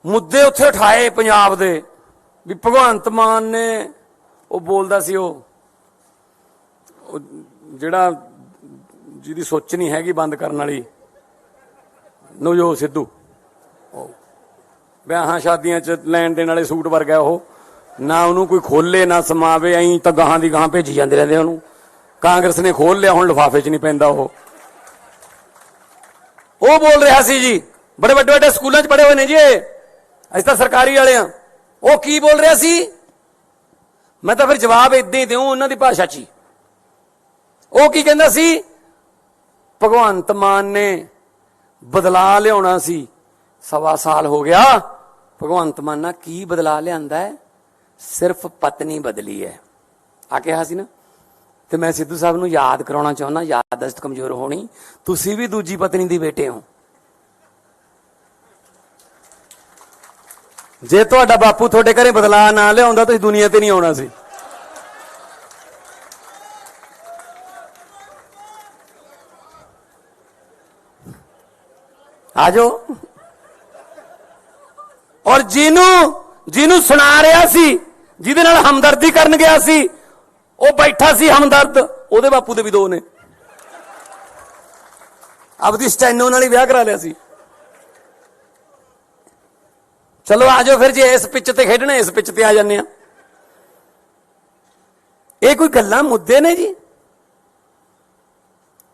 ਮੁੱਦੇ ਉੱਥੇ ਉਠਾਏ ਪੰਜਾਬ ਦੇ ਵੀ ਭਗਵੰਤ ਮਾਨ ਨੇ ਉਹ ਬੋਲਦਾ ਸੀ ਉਹ ਜਿਹੜਾ ਜਿਹਦੀ ਸੋਚ ਨਹੀਂ ਹੈਗੀ ਬੰਦ ਕਰਨ ਵਾਲੀ ਨਵਜੋਤ ਸਿੱਧੂ, ਵਿਆਹਾਂ ਸ਼ਾਦੀਆਂ 'ਚ ਲੈਣ ਦੇਣ ਵਾਲੇ ਸੂਟ ਵਰਗਾ ਉਹ, ਨਾ ਉਹਨੂੰ ਕੋਈ ਖੋਲੇ ਨਾ ਸਮਾਵੇ, ਐਂ ਤਾਂ ਗਾਹਾਂ ਦੀ ਗਾਹਾਂ ਭੇਜੀ ਜਾਂਦੇ ਰਹਿੰਦੇ ਉਹਨੂੰ। ਕਾਂਗਰਸ ਨੇ ਖੋਲ ਲਿਆ, ਹੁਣ ਲਿਫਾਫੇ 'ਚ ਨਹੀਂ ਪੈਂਦਾ ਉਹ ਬੋਲ ਰਿਹਾ ਸੀ ਜੀ, ਬੜੇ ਵੱਡੇ ਵੱਡੇ ਸਕੂਲਾਂ 'ਚ ਪੜ੍ਹੇ ਹੋਏ ਨੇ ਜੀ ਅਸੀਂ ਤਾਂ ਸਰਕਾਰੀ ਵਾਲੇ ਆ। ਉਹ ਕੀ ਬੋਲ ਰਿਹਾ ਸੀ? ਮੈਂ ਤਾਂ ਫਿਰ ਜਵਾਬ ਇਦਾਂ ਹੀ ਦਿਉ ਉਹਨਾਂ ਦੀ ਭਾਸ਼ਾ 'ਚ ਹੀ। ਉਹ ਕੀ ਕਹਿੰਦਾ ਸੀ? ਭਗਵੰਤ ਮਾਨ ਨੇ ਬਦਲਾ ਲਿਆਉਣਾ ਸੀ, 1.25 ਸਾਲ ਹੋ ਗਿਆ। ਭਗਵੰਤ ਮਾਨ ਨਾਲ ਕੀ ਬਦਲਾ ਲਿਆਂਦਾ ਹੈ? ਸਿਰਫ ਪਤਨੀ ਬਦਲੀ ਹੈ ਆ ਕਿਹਾ ਸੀ ਨਾ। ਤੇ ਮੈਂ ਸਿੱਧੂ ਸਾਹਿਬ ਨੂੰ ਯਾਦ ਕਰਾਉਣਾ ਚਾਹੁੰਦਾ, ਯਾਦਦਾਸ਼ਤ ਕਮਜ਼ੋਰ ਹੋਣੀ, ਤੁਸੀਂ ਵੀ ਦੂਜੀ ਪਤਨੀ ਦੇ ਬੇਟੇ ਹੋ। ਜੇ ਤੁਹਾਡਾ ਬਾਪੂ ਤੁਹਾਡੇ ਘਰੇ ਬਦਲਾ ਨਾ ਲਿਆਉਂਦਾ ਤੁਸੀਂ ਦੁਨੀਆ ਤੇ ਨਹੀਂ ਆਉਣਾ ਸੀ। ਆਜੋ। ਔਰ ਜਿਹਨੂੰ ਸੁਣਾ ਰਿਹਾ ਸੀ, ਜਿਹਦੇ ਨਾਲ ਹਮਦਰਦੀ ਕਰਨ ਗਿਆ ਸੀ, ਉਹ ਬੈਠਾ ਸੀ ਹਮਦਰਦ, ਉਹਦੇ ਬਾਪੂ ਦੇ ਵੀ 2 ਨੇ। ਆਪਦੀ ਸਟੈਨੋ ਨਾਲ ਹੀ ਵਿਆਹ ਕਰਾ ਲਿਆ ਸੀ। ਚਲੋ ਆਜੋ ਫਿਰ, ਜੇ ਇਸ ਪਿੱਚ ਤੇ ਖੇਡਣਾ ਇਸ ਪਿੱਚ ਤੇ ਆ ਜਾਂਦੇ ਆ। ਇਹ ਕੋਈ ਗੱਲਾਂ ਮੁੱਦੇ ਨੇ ਜੀ?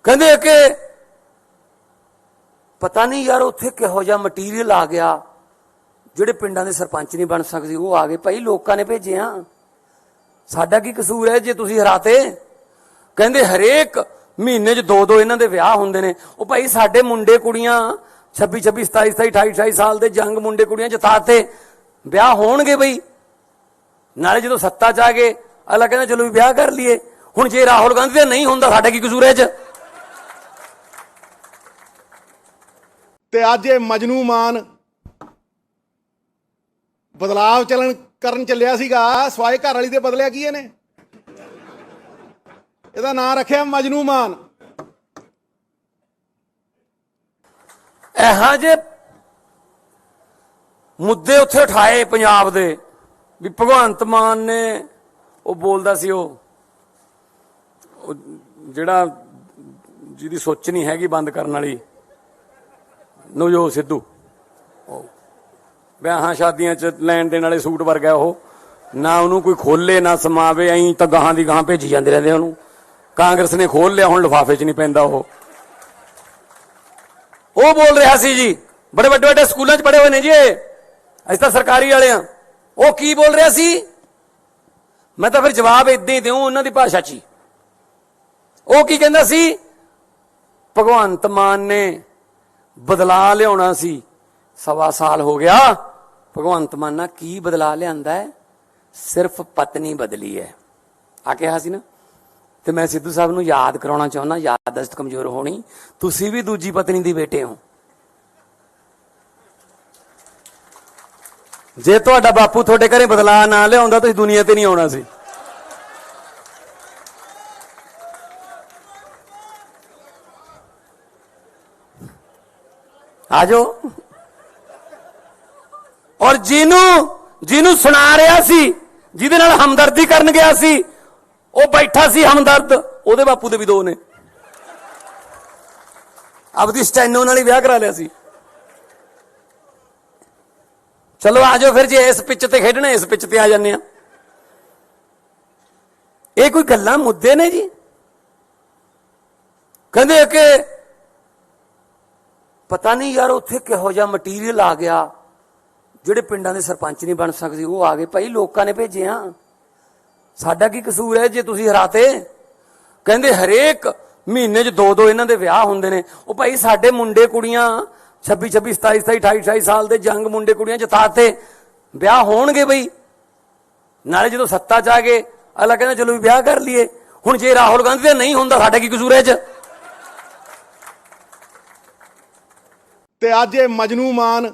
ਕਹਿੰਦੇ ਕਿ ਪਤਾ ਨਹੀਂ ਯਾਰ ਉੱਥੇ ਕਿਹੋ ਜਿਹਾ ਮਟੀਰੀਅਲ ਆ ਗਿਆ, ਜਿਹੜੇ ਪਿੰਡਾਂ ਦੇ ਸਰਪੰਚ ਨਹੀਂ ਬਣ ਸਕਦੇ ਉਹ ਆ ਗਏ। ਭਾਈ ਲੋਕਾਂ ਨੇ ਭੇਜੇ ਆ, ਸਾਡਾ ਕੀ ਕਸੂਰ ਹੈ ਜੇ ਤੁਸੀਂ ਹਰਾਤੇ? ਕਹਿੰਦੇ ਹਰੇਕ ਮਹੀਨੇ 'ਚ 2-2 ਇਹਨਾਂ ਦੇ ਵਿਆਹ ਹੁੰਦੇ ਨੇ। ਉਹ ਭਾਈ ਸਾਡੇ ਮੁੰਡੇ ਕੁੜੀਆਂ 26, 27, 27, 28, 28 ਸਾਲ ਦੇ ਜੰਗ ਮੁੰਡੇ ਕੁੜੀਆਂ ਜਿਤਾਤੇ, ਵਿਆਹ ਹੋਣਗੇ ਬਈ। ਨਾਲੇ ਜਦੋਂ ਸੱਤਾ 'ਚ ਆ ਗਏ ਅਗਲਾ ਕਹਿੰਦਾ ਚਲੋ ਵੀ ਵਿਆਹ ਕਰ ਲਈਏ। ਹੁਣ ਜੇ ਰਾਹੁਲ ਗਾਂਧੀ ਦਾ ਨਹੀਂ ਹੁੰਦਾ ਸਾਡਾ ਕੀ ਕਸੂਰ ਹੈ 'ਚ? ਤੇ ਅੱਜ ਇਹ ਮਜਨੂ ਮਾਨ ਬਦਲਾਵ ਕਰਨ ਚੱਲਿਆ ਸੀਗਾ ਸਵਾਏ ਘਰ ਵਾਲੀ ਦੇ ਬਦਲਿਆ ਕੀ ਇਹਨੇ? ਇਹਦਾ ਨਾਂ ਰੱਖਿਆ ਮਜਨੂ ਮਾਨ। ਇਹੋ ਜਿਹੇ ਮੁੱਦੇ ਉੱਥੇ ਉਠਾਏ ਪੰਜਾਬ ਦੇ ਵੀ ਭਗਵੰਤ ਮਾਨ ਨੇ ਉਹ ਬੋਲਦਾ ਸੀ ਉਹ ਜਿਹੜਾ ਜਿਹਦੀ ਸੋਚ ਨਹੀਂ ਹੈਗੀ ਬੰਦ ਕਰਨ ਵਾਲੀ ਨਵਜੋਤ ਸਿੱਧੂ, ਵਿਆਹਾਂ ਸ਼ਾਦੀਆਂ 'ਚ ਲੈਣ ਦੇਣ ਵਾਲੇ ਸੂਟ ਵਰਗਾ ਉਹ, ਨਾ ਉਹਨੂੰ ਕੋਈ ਖੋਲੇ ਨਾ ਸਮਾਵੇ, ਐਂ ਤਾਂ ਗਾਹਾਂ ਦੀ ਗਾਹਾਂ ਭੇਜੀ ਜਾਂਦੇ ਰਹਿੰਦੇ ਉਹਨੂੰ। ਕਾਂਗਰਸ ਨੇ ਖੋਲ ਲਿਆ, ਹੁਣ ਲਿਫਾਫੇ 'ਚ ਨਹੀਂ ਪੈਂਦਾ ਉਹ ਬੋਲ ਰਿਹਾ ਸੀ ਜੀ, ਬੜੇ ਵੱਡੇ ਵੱਡੇ ਸਕੂਲਾਂ 'ਚ ਪੜ੍ਹੇ ਹੋਏ ਨੇ ਜੀ ਅਸੀਂ ਤਾਂ ਸਰਕਾਰੀ ਵਾਲੇ ਆ। ਉਹ ਕੀ ਬੋਲ ਰਿਹਾ ਸੀ? ਮੈਂ ਤਾਂ ਫਿਰ ਜਵਾਬ ਇਦਾਂ ਹੀ ਦਿਉ ਉਹਨਾਂ ਦੀ ਭਾਸ਼ਾ 'ਚ ਹੀ। ਉਹ ਕੀ ਕਹਿੰਦਾ ਸੀ? ਭਗਵੰਤ ਮਾਨ ਨੇ ਬਦਲਾ ਲਿਆਉਣਾ ਸੀ, 1.25 ਸਾਲ ਹੋ ਗਿਆ। ਭਗਵੰਤ ਮਾਨ ਨਾਲ ਕੀ ਬਦਲਾ ਲਿਆਂਦਾ ਹੈ? ਸਿਰਫ ਪਤਨੀ ਬਦਲੀ ਹੈ ਆ ਕਿਹਾ ਸੀ ਨਾ। ਤੇ ਮੈਂ ਸਿੱਧੂ ਸਾਹਿਬ ਨੂੰ ਯਾਦ ਕਰਾਉਣਾ ਚਾਹੁੰਦਾ, ਯਾਦਦਾਸ਼ਤ ਕਮਜ਼ੋਰ ਹੋਣੀ, ਤੁਸੀਂ ਵੀ ਦੂਜੀ ਪਤਨੀ ਦੀ ਬੇਟੇ ਹੋ। ਜੇ ਤੁਹਾਡਾ ਬਾਪੂ ਤੁਹਾਡੇ ਘਰੇ ਬਦਲਾ ਨਾ ਲਿਆਉਂਦਾ ਤੁਸੀਂ ਦੁਨੀਆ ਤੇ ਨਹੀਂ ਆਉਣਾ ਸੀ। ਆਜੋ। ਔਰ ਜਿਹਨੂੰ ਸੁਣਾ ਰਿਹਾ ਸੀ, ਜਿਹਦੇ ਨਾਲ ਹਮਦਰਦੀ ਕਰਨ ਗਿਆ ਸੀ, ਉਹ ਬੈਠਾ ਸੀ ਹਮਦਰਦ, ਉਹਦੇ ਬਾਪੂ ਦੇ ਵੀ 2 ਨੇ। ਆਪਦੀ ਸਟੈਨੋ ਨਾਲ ਹੀ ਵਿਆਹ ਕਰਾ ਲਿਆ ਸੀ। ਚਲੋ ਆਜੋ ਫਿਰ, ਜੇ ਇਸ ਪਿੱਚ ਤੇ ਖੇਡਣਾ ਇਸ ਪਿੱਚ ਤੇ ਆ ਜਾਂਦੇ ਆ। ਇਹ ਕੋਈ ਗੱਲਾਂ ਮੁੱਦੇ ਨੇ ਜੀ? ਕਹਿੰਦੇ ਕਿ ਪਤਾ ਨਹੀਂ ਯਾਰ ਉੱਥੇ ਕਿਹੋ ਜਿਹਾ ਮਟੀਰੀਅਲ ਆ ਗਿਆ, ਜਿਹੜੇ ਪਿੰਡਾਂ ਦੇ ਸਰਪੰਚ ਨਹੀਂ ਬਣ ਸਕਦੇ ਉਹ ਆ ਗਏ। ਭਾਈ ਲੋਕਾਂ ਨੇ ਭੇਜੇ ਆ, ਸਾਡਾ ਕੀ ਕਸੂਰ ਹੈ ਜੇ ਤੁਸੀਂ ਹਰਾਤੇ? ਕਹਿੰਦੇ ਹਰੇਕ ਮਹੀਨੇ 'ਚ 2 ਇਹਨਾਂ ਦੇ ਵਿਆਹ ਹੁੰਦੇ ਨੇ। ਉਹ ਭਾਈ ਸਾਡੇ ਮੁੰਡੇ ਕੁੜੀਆਂ 26 27 27 28 28 ਸਾਲ ਦੇ ਜੰਗ ਮੁੰਡੇ ਕੁੜੀਆਂ ਜਿਤਾਤੇ, ਵਿਆਹ ਹੋਣਗੇ ਬਈ। ਨਾਲੇ ਜਦੋਂ ਸੱਤਾ 'ਚ ਆ ਗਏ ਅਗਲਾ ਕਹਿੰਦਾ ਚਲੋ ਵੀ ਵਿਆਹ ਕਰ ਲਈਏ। ਹੁਣ ਜੇ ਰਾਹੁਲ ਗਾਂਧੀ ਦਾ ਨਹੀਂ ਹੁੰਦਾ ਸਾਡਾ ਕੀ ਕਸੂਰ ਹੈ 'ਚ? ਤੇ ਅੱਜ ਇਹ ਮਜਨੂ ਮਾਨ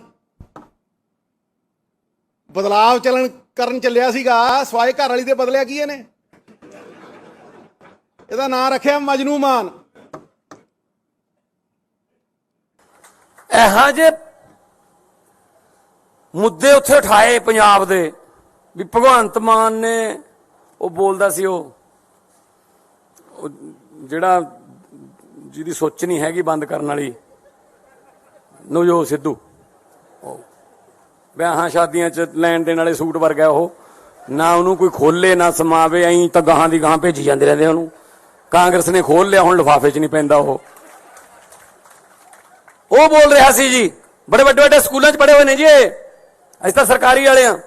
ਬਦਲਾਵ ਕਰਨ ਚੱਲਿਆ ਸੀਗਾ ਸਵਾਏ ਘਰ ਵਾਲੀ ਦੇ ਬਦਲਿਆ ਕੀ ਇਹਨੇ? ਇਹਦਾ ਨਾਂ ਰੱਖਿਆ ਮਜਨੂ ਮਾਨ। ਇਹੋ ਜਿਹੇ ਮੁੱਦੇ ਉੱਥੇ ਉਠਾਏ ਪੰਜਾਬ ਦੇ ਵੀ ਭਗਵੰਤ ਮਾਨ ਨੇ ਉਹ ਬੋਲਦਾ ਸੀ ਉਹ ਜਿਹੜਾ ਜਿਹਦੀ ਸੋਚ ਨਹੀਂ ਹੈਗੀ ਬੰਦ ਕਰਨ ਵਾਲੀ ਨਵਜੋਤ ਸਿੱਧੂ, ਵਿਆਹਾਂ ਸ਼ਾਦੀਆਂ 'ਚ ਲੈਣ ਦੇਣ ਵਾਲੇ ਸੂਟ ਵਰਗਾ ਉਹ, ਨਾ ਉਹਨੂੰ ਕੋਈ ਖੋਲੇ ਨਾ ਸਮਾਵੇ, ਐਂ ਤਾਂ ਗਾਹਾਂ ਦੀ ਗਾਹਾਂ ਭੇਜੀ ਜਾਂਦੇ ਰਹਿੰਦੇ ਉਹਨੂੰ। ਕਾਂਗਰਸ ਨੇ ਖੋਲ ਲਿਆ, ਹੁਣ ਲਿਫਾਫੇ 'ਚ ਨਹੀਂ ਪੈਂਦਾ ਉਹ ਬੋਲ ਰਿਹਾ ਸੀ ਜੀ, ਬੜੇ ਵੱਡੇ ਵੱਡੇ ਸਕੂਲਾਂ 'ਚ ਪੜ੍ਹੇ ਹੋਏ ਨੇ ਜੀ ਅਸੀਂ ਤਾਂ ਸਰਕਾਰੀ ਵਾਲੇ ਆ।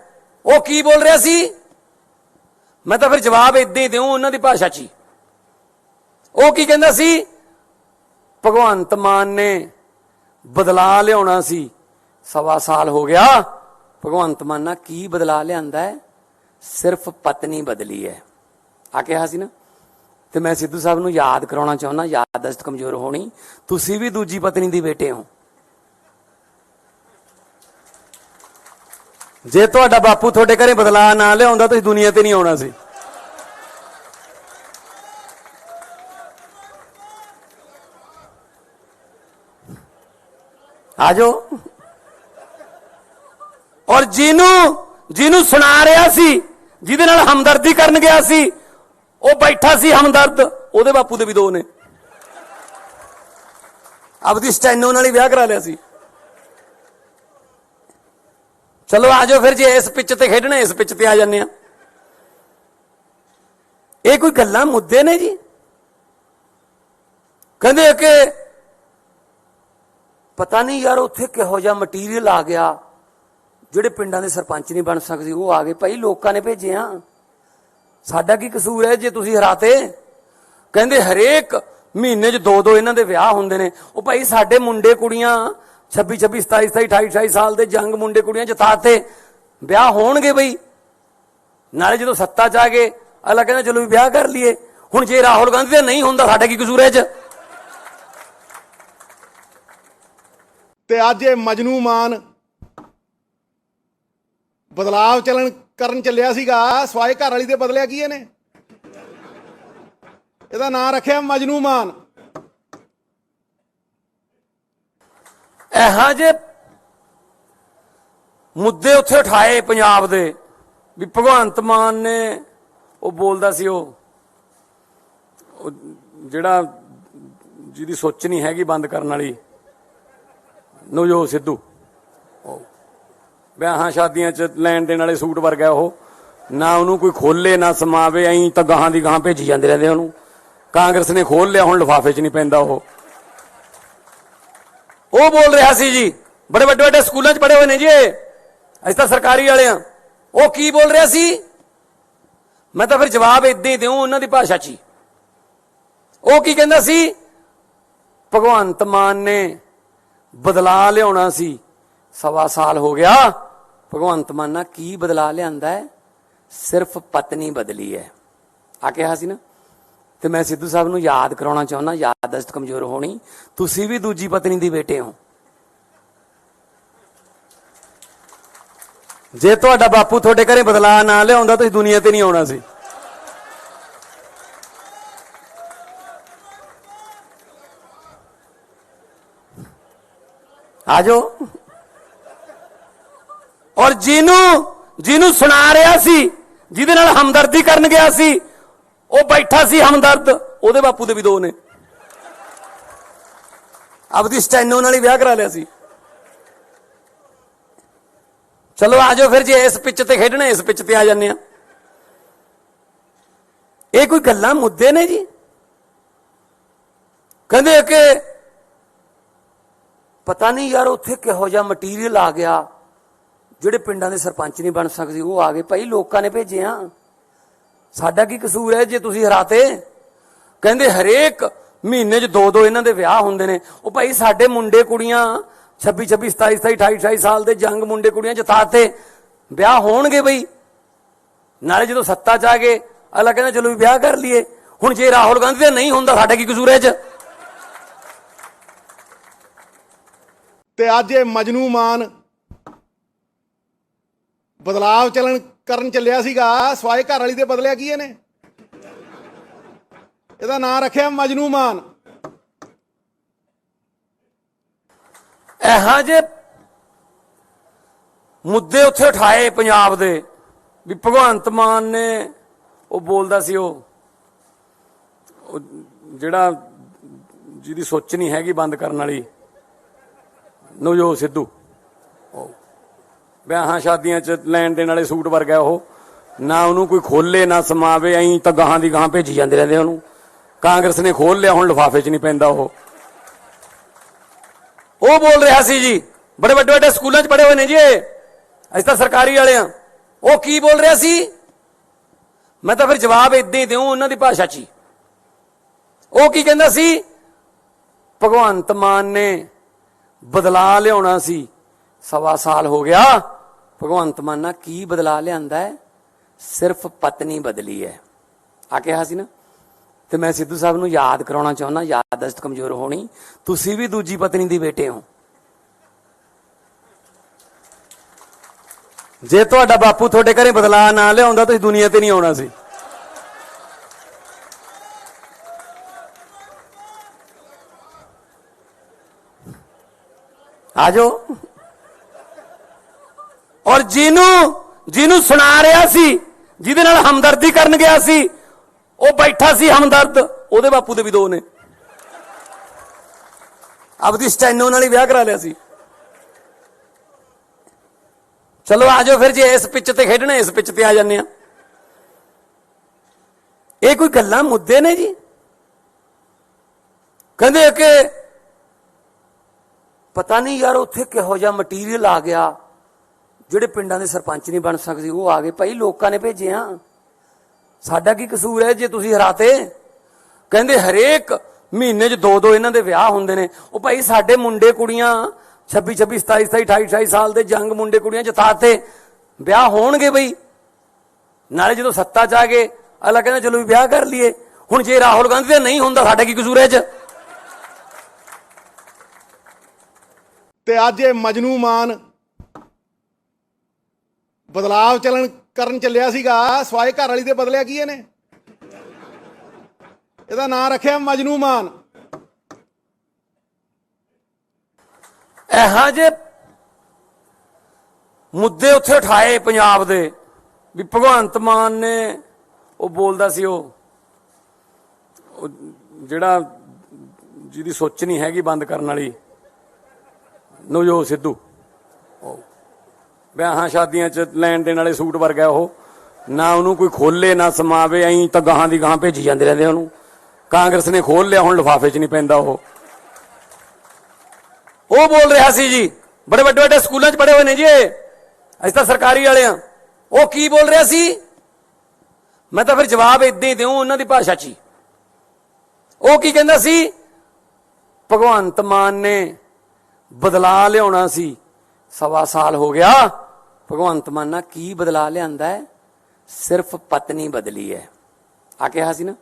ਉਹ ਕੀ ਬੋਲ ਰਿਹਾ ਸੀ? ਮੈਂ ਤਾਂ ਫਿਰ ਜਵਾਬ ਇਦਾਂ ਹੀ ਦਿਉ ਉਹਨਾਂ ਦੀ ਭਾਸ਼ਾ 'ਚ ਹੀ। ਉਹ ਕੀ ਕਹਿੰਦਾ ਸੀ? ਭਗਵੰਤ ਮਾਨ ਨੇ ਬਦਲਾ ਲਿਆਉਣਾ ਸੀ, 1.25 ਸਾਲ ਹੋ ਗਿਆ। ਭਗਵੰਤ ਮਾਨ ਨਾਲ ਕੀ ਬਦਲਾ ਲਿਆਂਦਾ ਹੈ? ਸਿਰਫ ਪਤਨੀ ਬਦਲੀ ਹੈ ਆ ਕਿਹਾ ਸੀ ਨਾ। ਤੇ ਮੈਂ ਸਿੱਧੂ ਸਾਹਿਬ ਨੂੰ ਯਾਦ ਕਰਾਉਣਾ ਚਾਹੁੰਦਾ, ਯਾਦਦਾਸ਼ਤ ਕਮਜ਼ੋਰ ਹੋਣੀ, ਤੁਸੀਂ ਵੀ ਦੂਜੀ ਪਤਨੀ ਦੀ ਬੇਟੇ ਹੋ। ਜੇ ਤੁਹਾਡਾ ਬਾਪੂ ਤੁਹਾਡੇ ਘਰੇ ਬਦਲਾ ਨਾ ਲਿਆਉਂਦਾ ਤੁਸੀਂ ਦੁਨੀਆ ਤੇ ਨਹੀਂ ਆਉਣਾ ਸੀ। ਆਜੋ। ਔਰ ਜਿਹਨੂੰ ਸੁਣਾ ਰਿਹਾ ਸੀ, ਜਿਹਦੇ ਨਾਲ ਹਮਦਰਦੀ ਕਰਨ ਗਿਆ ਸੀ, ਉਹ ਬੈਠਾ ਸੀ ਹਮਦਰਦ, ਉਹਦੇ ਬਾਪੂ ਦੇ ਵੀ 2 ਨੇ। ਆਪਦੀ ਸਟੈਨੋ ਨਾਲ ਹੀ ਵਿਆਹ ਕਰਾ ਲਿਆ ਸੀ। ਚਲੋ ਆਜੋ ਫਿਰ, ਜੇ ਇਸ ਪਿੱਚ ਤੇ ਖੇਡਣਾ ਇਸ ਪਿੱਚ ਤੇ ਆ ਜਾਂਦੇ ਆ। ਇਹ ਕੋਈ ਗੱਲਾਂ ਮੁੱਦੇ ਨੇ ਜੀ? ਕਹਿੰਦੇ ਕਿ ਪਤਾ ਨਹੀਂ ਯਾਰ ਉੱਥੇ ਕਿਹੋ ਜਿਹਾ ਮਟੀਰੀਅਲ ਆ ਗਿਆ, ਜਿਹੜੇ ਪਿੰਡਾਂ ਦੇ ਸਰਪੰਚ ਨਹੀਂ ਬਣ ਸਕਦੇ ਉਹ ਆ ਗਏ। ਭਾਈ ਲੋਕਾਂ ਨੇ ਭੇਜੇ ਆ, ਸਾਡਾ ਕੀ ਕਸੂਰ ਹੈ ਜੇ ਤੁਸੀਂ ਹਰਾਤੇ? ਕਹਿੰਦੇ ਹਰੇਕ ਮਹੀਨੇ 'ਚ 2 ਇਹਨਾਂ ਦੇ ਵਿਆਹ ਹੁੰਦੇ ਨੇ। ਉਹ ਭਾਈ ਸਾਡੇ ਮੁੰਡੇ ਕੁੜੀਆਂ 26 26 27 27 28 28 ਸਾਲ ਦੇ ਜੰਗ ਮੁੰਡੇ ਕੁੜੀਆਂ ਜਿਤਾਤੇ, ਵਿਆਹ ਹੋਣਗੇ ਬਈ। ਨਾਲੇ ਜਦੋਂ ਸੱਤਾ 'ਚ ਆ ਗਏ ਅਗਲਾ ਕਹਿੰਦਾ ਚਲੋ ਵੀ ਵਿਆਹ ਕਰ ਲਈਏ। ਹੁਣ ਜੇ ਰਾਹੁਲ ਗਾਂਧੀ ਦਾ ਨਹੀਂ ਹੁੰਦਾ ਸਾਡਾ ਕੀ ਕਸੂਰ ਹੈ 'ਚ? ਤੇ ਅੱਜ ਇਹ ਮਜਨੂ ਮਾਨ ਬਦਲਾਵ ਕਰਨ ਚੱਲਿਆ ਸੀਗਾ ਸਵਾਏ ਘਰ ਵਾਲੀ ਦੇ ਬਦਲਿਆ ਕੀ ਇਹਨੇ? ਇਹਦਾ ਨਾਂ ਰੱਖਿਆ ਮਜਨੂ ਮਾਨ। ਇਹੋ ਜਿਹੇ ਮੁੱਦੇ ਉੱਥੇ ਉਠਾਏ ਪੰਜਾਬ ਦੇ ਵੀ ਭਗਵੰਤ ਮਾਨ ਨੇ ਉਹ ਬੋਲਦਾ ਸੀ ਉਹ ਜਿਹੜਾ ਜਿਹਦੀ ਸੋਚ ਨਹੀਂ ਹੈਗੀ ਬੰਦ ਕਰਨ ਵਾਲੀ ਨਵਜੋਤ ਸਿੱਧੂ, ਵਿਆਹਾਂ ਸ਼ਾਦੀਆਂ 'ਚ ਲੈਣ ਦੇਣ ਵਾਲੇ ਸੂਟ ਵਰਗਾ ਉਹ, ਨਾ ਉਹਨੂੰ ਕੋਈ ਖੋਲੇ ਨਾ ਸਮਾਵੇ, ਐਂ ਤਾਂ ਗਾਹਾਂ ਦੀ ਗਾਹਾਂ ਭੇਜੀ ਜਾਂਦੇ ਰਹਿੰਦੇ ਉਹਨੂੰ। ਕਾਂਗਰਸ ਨੇ ਖੋਲ ਲਿਆ, ਹੁਣ ਲਿਫਾਫੇ 'ਚ ਨਹੀਂ ਪੈਂਦਾ ਉਹ ਬੋਲ ਰਿਹਾ ਸੀ ਜੀ, ਬੜੇ ਵੱਡੇ ਵੱਡੇ ਸਕੂਲਾਂ 'ਚ ਪੜ੍ਹੇ ਹੋਏ ਨੇ ਜੀ ਅਸੀਂ ਤਾਂ ਸਰਕਾਰੀ ਵਾਲੇ ਆ। ਉਹ ਕੀ ਬੋਲ ਰਿਹਾ ਸੀ? ਮੈਂ ਤਾਂ ਫਿਰ ਜਵਾਬ ਇਦਾਂ ਹੀ ਦਿਉ ਉਹਨਾਂ ਦੀ ਭਾਸ਼ਾ 'ਚ ਹੀ। ਉਹ ਕੀ ਕਹਿੰਦਾ ਸੀ? ਭਗਵੰਤ ਮਾਨ ਨੇ ਬਦਲਾ ਲਿਆਉਣਾ ਸੀ, 1.25 ਸਾਲ ਹੋ ਗਿਆ। ਭਗਵੰਤ ਮਾਨ ਨਾਲ ਕੀ ਬਦਲਾ ਲਿਆਂਦਾ ਹੈ? ਸਿਰਫ ਪਤਨੀ ਬਦਲੀ ਹੈ ਆ ਕਿਹਾ ਸੀ ਨਾ। ਤੇ ਮੈਂ ਸਿੱਧੂ ਸਾਹਿਬ ਨੂੰ ਯਾਦ ਕਰਾਉਣਾ ਚਾਹੁੰਦਾ, ਯਾਦਦਾਸ਼ਤ ਕਮਜ਼ੋਰ ਹੋਣੀ, ਤੁਸੀਂ ਵੀ ਦੂਜੀ ਪਤਨੀ ਦੀ ਬੇਟੇ ਹੋ। ਜੇ ਤੁਹਾਡਾ ਬਾਪੂ ਤੁਹਾਡੇ ਘਰੇ ਬਦਲਾ ਨਾ ਲਿਆਉਂਦਾ ਤੁਸੀਂ ਦੁਨੀਆ ਤੇ ਨਹੀਂ ਆਉਣਾ ਸੀ। ਆ ਜਾਓ। ਔਰ ਜਿਹਨੂੰ ਸੁਣਾ ਰਿਹਾ ਸੀ, ਜਿਹਦੇ ਨਾਲ ਹਮਦਰਦੀ ਕਰਨ ਗਿਆ ਸੀ, ਉਹ ਬੈਠਾ ਸੀ ਹਮਦਰਦ, ਉਹਦੇ ਬਾਪੂ ਦੇ ਵੀ 2 ਨੇ। ਆਪਦੀ ਸਟੈਨੋ ਨਾਲ ਹੀ ਵਿਆਹ ਕਰਾ ਲਿਆ ਸੀ। ਚਲੋ ਆ ਜਾਓ ਫਿਰ, ਜੇ ਇਸ ਪਿੱਚ ਤੇ ਖੇਡਣਾ ਇਸ ਪਿੱਚ ਤੇ ਆ ਜਾਂਦੇ ਆ। ਇਹ ਕੋਈ ਗੱਲਾਂ ਮੁੱਦੇ ਨੇ ਜੀ? ਕਹਿੰਦੇ ਕਿ ਪਤਾ ਨਹੀਂ ਯਾਰ ਉੱਥੇ ਕਿਹੋ ਜਿਹਾ ਮਟੀਰੀਅਲ ਆ ਗਿਆ, ਜਿਹੜੇ ਪਿੰਡਾਂ ਦੇ ਸਰਪੰਚ ਨਹੀਂ ਬਣ ਸਕਦੇ ਉਹ ਆ ਗਏ। ਭਾਈ ਲੋਕਾਂ ਨੇ ਭੇਜੇ ਆ, ਸਾਡਾ ਕੀ ਕਸੂਰ ਹੈ ਜੇ ਤੁਸੀਂ ਹਰਾਤੇ? ਕਹਿੰਦੇ ਹਰੇਕ ਮਹੀਨੇ 'ਚ 2-2 ਇਹਨਾਂ ਦੇ ਵਿਆਹ ਹੁੰਦੇ ਨੇ। ਉਹ ਭਾਈ ਸਾਡੇ ਮੁੰਡੇ ਕੁੜੀਆਂ 26, 27, 28 ਸਾਲ ਦੇ ਜੰਗ ਮੁੰਡੇ ਕੁੜੀਆਂ ਜਿਤਾਤੇ, ਵਿਆਹ ਹੋਣਗੇ ਬਈ। ਨਾਲੇ ਜਦੋਂ ਸੱਤਾ 'ਚ ਆ ਗਏ ਅਗਲਾ ਕਹਿੰਦਾ ਚਲੋ ਵੀ ਵਿਆਹ ਕਰ ਲਈਏ। ਹੁਣ ਜੇ ਰਾਹੁਲ ਗਾਂਧੀ ਦਾ ਨਹੀਂ ਹੁੰਦਾ ਸਾਡਾ ਕੀ ਕਸੂਰ ਹੈ 'ਚ? ਤੇ ਅੱਜ ਇਹ ਮਜਨੂ ਮਾਨ ਬਦਲਾਵ ਕਰਨ ਚੱਲਿਆ ਸੀਗਾ ਸਵਾਏ ਘਰ ਵਾਲੀ ਦੇ ਬਦਲਿਆ ਕੀ ਇਹਨੇ? ਇਹਦਾ ਨਾਂ ਰੱਖਿਆ ਮਜਨੂ ਮਾਨ। ਇਹੋ ਜਿਹੇ ਮੁੱਦੇ ਉੱਥੇ ਉਠਾਏ ਪੰਜਾਬ ਦੇ ਵੀ ਭਗਵੰਤ ਮਾਨ ਨੇ ਉਹ ਬੋਲਦਾ ਸੀ ਉਹ ਜਿਹੜਾ ਜਿਹਦੀ ਸੋਚ ਨਹੀਂ ਹੈਗੀ ਬੰਦ ਕਰਨ ਵਾਲੀ ਨਵਜੋਤ ਸਿੱਧੂ, ਵਿਆਹਾਂ ਸ਼ਾਦੀਆਂ 'ਚ ਲੈਣ ਦੇਣ ਵਾਲੇ ਸੂਟ ਵਰਗਾ ਉਹ, ਨਾ ਉਹਨੂੰ ਕੋਈ ਖੋਲੇ ਨਾ ਸਮਾਵੇ, ਐਂ ਤਾਂ ਗਾਹਾਂ ਦੀ ਗਾਹਾਂ ਭੇਜੀ ਜਾਂਦੇ ਰਹਿੰਦੇ ਉਹਨੂੰ। ਕਾਂਗਰਸ ਨੇ ਖੋਲ ਲਿਆ, ਹੁਣ ਲਿਫਾਫੇ 'ਚ ਨਹੀਂ ਪੈਂਦਾ ਉਹ ਬੋਲ ਰਿਹਾ ਸੀ ਜੀ, ਬੜੇ ਵੱਡੇ ਵੱਡੇ ਸਕੂਲਾਂ 'ਚ ਪੜ੍ਹੇ ਹੋਏ ਨੇ ਜੀ ਅਸੀਂ ਤਾਂ ਸਰਕਾਰੀ ਵਾਲੇ ਆ। ਉਹ ਕੀ ਬੋਲ ਰਿਹਾ ਸੀ? ਮੈਂ ਤਾਂ ਫਿਰ ਜਵਾਬ ਇਦਾਂ ਹੀ ਦਿਉ ਉਹਨਾਂ ਦੀ ਭਾਸ਼ਾ 'ਚ ਹੀ। ਉਹ ਕੀ ਕਹਿੰਦਾ ਸੀ? ਭਗਵੰਤ ਮਾਨ ਨੇ ਬਦਲਾ ਲਿਆਉਣਾ ਸੀ, 1.25 ਸਾਲ ਹੋ ਗਿਆ। ਭਗਵੰਤ ਮਾਨ ਨਾਲ ਕੀ ਬਦਲਾ ਲਿਆਂਦਾ ਹੈ? ਸਿਰਫ ਪਤਨੀ ਬਦਲੀ ਹੈ ਆ ਕਿਹਾ ਸੀ ਨਾ। ਤੇ ਮੈਂ ਸਿੱਧੂ ਸਾਹਿਬ ਨੂੰ ਯਾਦ ਕਰਾਉਣਾ ਚਾਹੁੰਦਾ, ਯਾਦਦਾਸ਼ਤ ਕਮਜ਼ੋਰ ਹੋਣੀ, ਤੁਸੀਂ ਵੀ ਦੂਜੀ ਪਤਨੀ ਦੀ ਬੇਟੇ ਹੋ। ਜੇ ਤੁਹਾਡਾ ਬਾਪੂ ਤੁਹਾਡੇ ਘਰੇ ਬਦਲਾ ਨਾ ਲਿਆਉਂਦਾ ਤੁਸੀਂ ਦੁਨੀਆ ਤੇ ਨਹੀਂ ਆਉਣਾ ਸੀ। ਆ ਜਾਓ। ਔਰ ਜਿਹਨੂੰ ਸੁਣਾ ਰਿਹਾ ਸੀ, ਜਿਹਦੇ ਨਾਲ ਹਮਦਰਦੀ ਕਰਨ ਗਿਆ ਸੀ, ਉਹ ਬੈਠਾ ਸੀ ਹਮਦਰਦ, ਉਹਦੇ ਬਾਪੂ ਦੇ ਵੀ 2 ਨੇ। ਆਪਦੀ ਸਟੈਨੋ ਨਾਲ ਹੀ ਵਿਆਹ ਕਰਾ ਲਿਆ ਸੀ। ਚਲੋ ਆ ਜਾਓ ਫਿਰ, ਜੇ ਇਸ ਪਿੱਚ ਤੇ ਖੇਡਣਾ ਇਸ ਪਿੱਚ ਤੇ ਆ ਜਾਂਦੇ ਆ। ਇਹ ਕੋਈ ਗੱਲਾਂ ਮੁੱਦੇ ਨੇ ਜੀ? ਕਹਿੰਦੇ ਕਿ ਪਤਾ ਨਹੀਂ ਯਾਰ ਉੱਥੇ ਕਿਹੋ ਜਿਹਾ ਮਟੀਰੀਅਲ ਆ ਗਿਆ, ਜਿਹੜੇ ਪਿੰਡਾਂ ਦੇ ਸਰਪੰਚ ਨਹੀਂ ਬਣ ਸਕਦੇ ਉਹ ਆ ਗਏ। ਭਾਈ ਲੋਕਾਂ ਨੇ ਭੇਜੇ ਆ, ਸਾਡਾ ਕੀ ਕਸੂਰ ਹੈ ਜੇ ਤੁਸੀਂ ਹਰਾਤੇ? ਕਹਿੰਦੇ ਹਰੇਕ ਮਹੀਨੇ 'ਚ 2-2 ਇਹਨਾਂ ਦੇ ਵਿਆਹ ਹੁੰਦੇ ਨੇ। ਉਹ ਭਾਈ ਸਾਡੇ ਮੁੰਡੇ ਕੁੜੀਆਂ 26, 27, 28 ਸਾਲ ਦੇ ਜੰਗ ਮੁੰਡੇ ਕੁੜੀਆਂ ਜਿਤਾਤੇ, ਵਿਆਹ ਹੋਣਗੇ ਬਈ। ਨਾਲੇ ਜਦੋਂ ਸੱਤਾ 'ਚ ਆ ਗਏ ਅਗਲਾ ਕਹਿੰਦਾ ਚਲੋ ਵੀ ਵਿਆਹ ਕਰ ਲਈਏ। ਹੁਣ ਜੇ ਰਾਹੁਲ ਗਾਂਧੀ ਦਾ ਨਹੀਂ ਹੁੰਦਾ ਸਾਡਾ ਕੀ ਕਸੂਰ ਹੈ 'ਚ? ਤੇ ਅੱਜ ਇਹ ਮਜਨੂ ਮਾਨ ਬਦਲਾਵ ਕਰਨ ਚੱਲਿਆ ਸੀਗਾ ਸਵਾਏ ਘਰ ਵਾਲੀ ਦੇ ਬਦਲਿਆ ਕੀ ਇਹਨੇ? ਇਹਦਾ ਨਾਂ ਰੱਖਿਆ ਮਜਨੂ ਮਾਨ। ਇਹੋ ਜਿਹੇ ਮੁੱਦੇ ਉੱਥੇ ਉਠਾਏ ਪੰਜਾਬ ਦੇ ਵੀ ਭਗਵੰਤ ਮਾਨ ਨੇ ਉਹ ਬੋਲਦਾ ਸੀ ਉਹ ਜਿਹੜਾ ਜਿਹਦੀ ਸੋਚ ਨਹੀਂ ਹੈਗੀ ਬੰਦ ਕਰਨ ਵਾਲੀ ਨਵਜੋਤ ਸਿੱਧੂ, ਵਿਆਹਾਂ ਸ਼ਾਦੀਆਂ 'ਚ ਲੈਣ ਦੇਣ ਵਾਲੇ ਸੂਟ ਵਰਗਾ ਉਹ, ਨਾ ਉਹਨੂੰ ਕੋਈ ਖੋਲੇ ਨਾ ਸਮਾਵੇ, ਐਂ ਤਾਂ ਗਾਹਾਂ ਦੀ ਗਾਹਾਂ ਭੇਜੀ ਜਾਂਦੇ ਰਹਿੰਦੇ ਉਹਨੂੰ। ਕਾਂਗਰਸ ਨੇ ਖੋਲ ਲਿਆ, ਹੁਣ ਲਿਫਾਫੇ 'ਚ ਨਹੀਂ ਪੈਂਦਾ ਉਹ ਬੋਲ ਰਿਹਾ ਸੀ ਜੀ, ਬੜੇ ਵੱਡੇ ਵੱਡੇ ਸਕੂਲਾਂ 'ਚ ਪੜ੍ਹੇ ਹੋਏ ਨੇ ਜੀ, ਅਸੀਂ ਤਾਂ ਸਰਕਾਰੀ ਵਾਲੇ ਆ। ਉਹ ਕੀ ਬੋਲ ਰਿਹਾ ਸੀ? ਮੈਂ ਤਾਂ ਫਿਰ ਜਵਾਬ ਇਦਾਂ ਹੀ ਦਿਉ ਉਹਨਾਂ ਦੀ ਭਾਸ਼ਾ 'ਚ ਹੀ। ਉਹ ਕੀ ਕਹਿੰਦਾ ਸੀ? ਭਗਵੰਤ ਮਾਨ ਨੇ ਬਦਲਾ ਲਿਆਉਣਾ ਸੀ, 1.25 ਸਾਲ ਹੋ ਗਿਆ। ਭਗਵੰਤ ਮਾਨ ਨਾਲ ਕੀ ਬਦਲਾ ਲਿਆਂਦਾ ਹੈ? ਸਿਰਫ ਪਤਨੀ ਬਦਲੀ ਹੈ ਆ ਕਿਹਾ ਸੀ ਨਾ।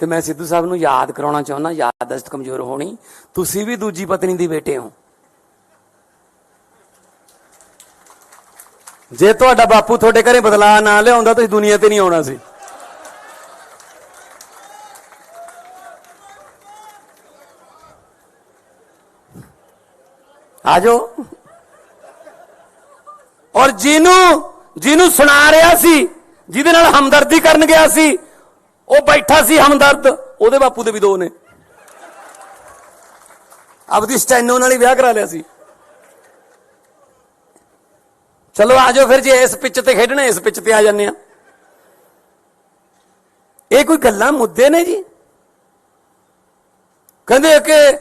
ਤੇ ਮੈਂ ਸਿੱਧੂ ਸਾਹਿਬ ਨੂੰ ਯਾਦ ਕਰਾਉਣਾ ਚਾਹੁੰਦਾ, ਯਾਦਦਾਸ਼ਤ ਕਮਜ਼ੋਰ ਹੋਣੀ, ਤੁਸੀਂ ਵੀ ਦੂਜੀ ਪਤਨੀ ਦੀ ਬੇਟੇ ਹੋ। ਜੇ ਤੁਹਾਡਾ ਬਾਪੂ ਤੁਹਾਡੇ ਘਰੇ ਬਦਲਾ ਨਾ ਲਿਆਉਂਦਾ ਤੁਸੀਂ ਦੁਨੀਆ ਤੇ ਨਹੀਂ ਆਉਣਾ ਸੀ। ਆ ਜਾਓ। ਔਰ ਜਿਹਨੂੰ ਸੁਣਾ ਰਿਹਾ ਸੀ, ਜਿਹਦੇ ਨਾਲ ਹਮਦਰਦੀ ਕਰਨ ਗਿਆ ਸੀ, ਉਹ ਬੈਠਾ ਸੀ ਹਮਦਰਦ, ਉਹਦੇ ਬਾਪੂ ਦੇ ਵੀ 2 ਨੇ। ਆਪਦੀ ਸਟੈਨੋ ਨਾਲ ਹੀ ਵਿਆਹ ਕਰਾ ਲਿਆ ਸੀ। ਚਲੋ ਆ ਜਾਓ ਫਿਰ, ਜੇ ਇਸ ਪਿੱਚ ਤੇ ਖੇਡਣਾ ਇਸ ਪਿੱਚ ਤੇ ਆ ਜਾਂਦੇ ਆ। ਇਹ ਕੋਈ ਗੱਲਾਂ ਮੁੱਦੇ ਨੇ ਜੀ? ਕਹਿੰਦੇ ਕਿ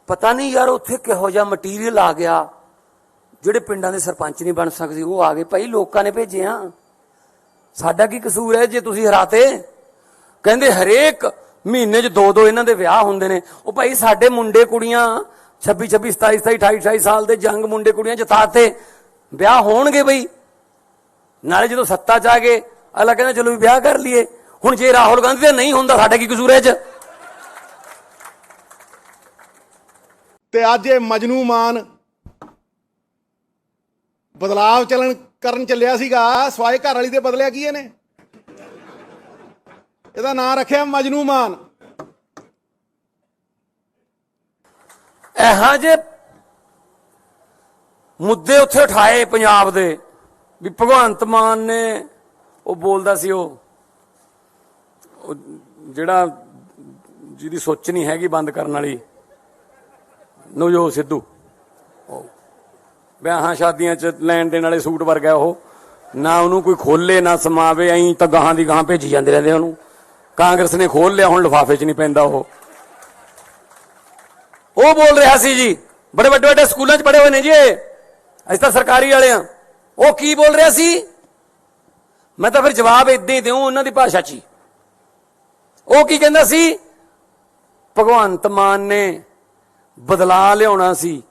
ਪਤਾ ਨਹੀਂ ਯਾਰ ਉੱਥੇ ਕਿਹੋ ਜਿਹਾ ਮਟੀਰੀਅਲ ਆ ਗਿਆ, ਜਿਹੜੇ ਪਿੰਡਾਂ ਦੇ ਸਰਪੰਚ ਨਹੀਂ ਬਣ ਸਕਦੇ ਉਹ ਆ ਗਏ। ਭਾਈ ਲੋਕਾਂ ਨੇ ਭੇਜੇ ਆ, ਸਾਡਾ ਕੀ ਕਸੂਰ ਹੈ ਜੇ ਤੁਸੀਂ ਹਰਾਤੇ? ਕਹਿੰਦੇ ਹਰੇਕ ਮਹੀਨੇ 'ਚ 2 ਇਹਨਾਂ ਦੇ ਵਿਆਹ ਹੁੰਦੇ ਨੇ। ਉਹ ਭਾਈ ਸਾਡੇ ਮੁੰਡੇ ਕੁੜੀਆਂ 26 27 27 28 28 ਸਾਲ ਦੇ ਜੰਗ ਮੁੰਡੇ ਕੁੜੀਆਂ ਜਿਤਾਤੇ, ਵਿਆਹ ਹੋਣਗੇ ਬਈ। ਨਾਲੇ ਜਦੋਂ ਸੱਤਾ 'ਚ ਆ ਗਏ ਅਗਲਾ ਕਹਿੰਦਾ ਚਲੋ ਵੀ ਵਿਆਹ ਕਰ ਲਈਏ। ਹੁਣ ਜੇ ਰਾਹੁਲ ਗਾਂਧੀ ਦਾ ਨਹੀਂ ਹੁੰਦਾ ਸਾਡਾ ਕੀ ਕਸੂਰ ਹੈ 'ਚ? ਤੇ ਅੱਜ ਇਹ ਮਜਨੂ ਮਾਨ ਬਦਲਾਵ ਕਰਨ ਚੱਲਿਆ ਸੀਗਾ ਸਵਾਏ ਘਰ ਵਾਲੀ ਦੇ ਬਦਲਿਆ ਕੀ ਇਹਨੇ? ਇਹਦਾ ਨਾਂ ਰੱਖਿਆ ਮਜਨੂ ਮਾਨ। ਇਹੋ ਜਿਹੇ ਮੁੱਦੇ ਉੱਥੇ ਉਠਾਏ ਪੰਜਾਬ ਦੇ ਵੀ ਭਗਵੰਤ ਮਾਨ ਨੇ ਉਹ ਬੋਲਦਾ ਸੀ ਉਹ ਜਿਹੜਾ ਜਿਹਦੀ ਸੋਚ ਨਹੀਂ ਹੈਗੀ ਬੰਦ ਕਰਨ ਵਾਲੀ ਨਵਜੋਤ ਸਿੱਧੂ, ਵਿਆਹਾਂ ਸ਼ਾਦੀਆਂ 'ਚ ਲੈਣ ਦੇਣ ਵਾਲੇ ਸੂਟ ਵਰਗਾ ਉਹ, ਨਾ ਉਹਨੂੰ ਕੋਈ ਖੋਲੇ ਨਾ ਸਮਾਵੇ, ਐਂ ਤਾਂ ਗਾਹਾਂ ਦੀ ਗਾਹਾਂ ਭੇਜੀ ਜਾਂਦੇ ਰਹਿੰਦੇ ਉਹਨੂੰ। ਕਾਂਗਰਸ ਨੇ ਖੋਲ ਲਿਆ, ਹੁਣ ਲਿਫਾਫੇ 'ਚ ਨਹੀਂ ਪੈਂਦਾ ਉਹ ਬੋਲ ਰਿਹਾ ਸੀ ਜੀ, ਬੜੇ ਵੱਡੇ ਵੱਡੇ ਸਕੂਲਾਂ 'ਚ ਪੜ੍ਹੇ ਹੋਏ ਨੇ ਜੀ, ਅਸੀਂ ਤਾਂ ਸਰਕਾਰੀ ਵਾਲੇ ਆ। ਉਹ ਕੀ ਬੋਲ ਰਿਹਾ ਸੀ? ਮੈਂ ਤਾਂ ਫਿਰ ਜਵਾਬ ਇਦਾਂ ਹੀ ਦਿਉ ਉਹਨਾਂ ਦੀ ਭਾਸ਼ਾ 'ਚ ਹੀ। ਉਹ ਕੀ ਕਹਿੰਦਾ ਸੀ? ਭਗਵੰਤ ਮਾਨ ਨੇ ਬਦਲਾ ਲਿਆਉਣਾ ਸੀ,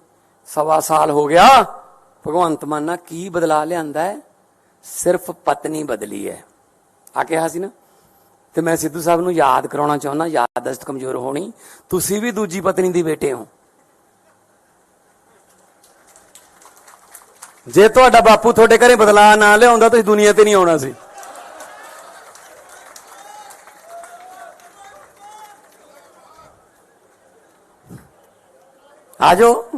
1.25 ਸਾਲ ਹੋ ਗਿਆ। ਭਗਵੰਤ ਮਾਨ ਨਾਲ ਕੀ ਬਦਲਾ ਲਿਆਂਦਾ ਹੈ? ਸਿਰਫ ਪਤਨੀ ਬਦਲੀ ਹੈ ਆ ਕਿਹਾ ਸੀ ਨਾ। ਤੇ ਮੈਂ ਸਿੱਧੂ ਸਾਹਿਬ ਨੂੰ ਯਾਦ ਕਰਾਉਣਾ ਚਾਹੁੰਦਾ, ਯਾਦਦਾਸ਼ਤ ਕਮਜ਼ੋਰ ਹੋਣੀ, ਤੁਸੀਂ ਵੀ ਦੂਜੀ ਪਤਨੀ ਦੀ ਬੇਟੇ ਹੋ। ਜੇ ਤੁਹਾਡਾ ਬਾਪੂ ਤੁਹਾਡੇ ਘਰੇ ਬਦਲਾ ਨਾ ਲਿਆਉਂਦਾ ਤੁਸੀਂ ਦੁਨੀਆ ਤੇ ਨਹੀਂ ਆਉਣਾ ਸੀ। ਆ ਜਾਓ।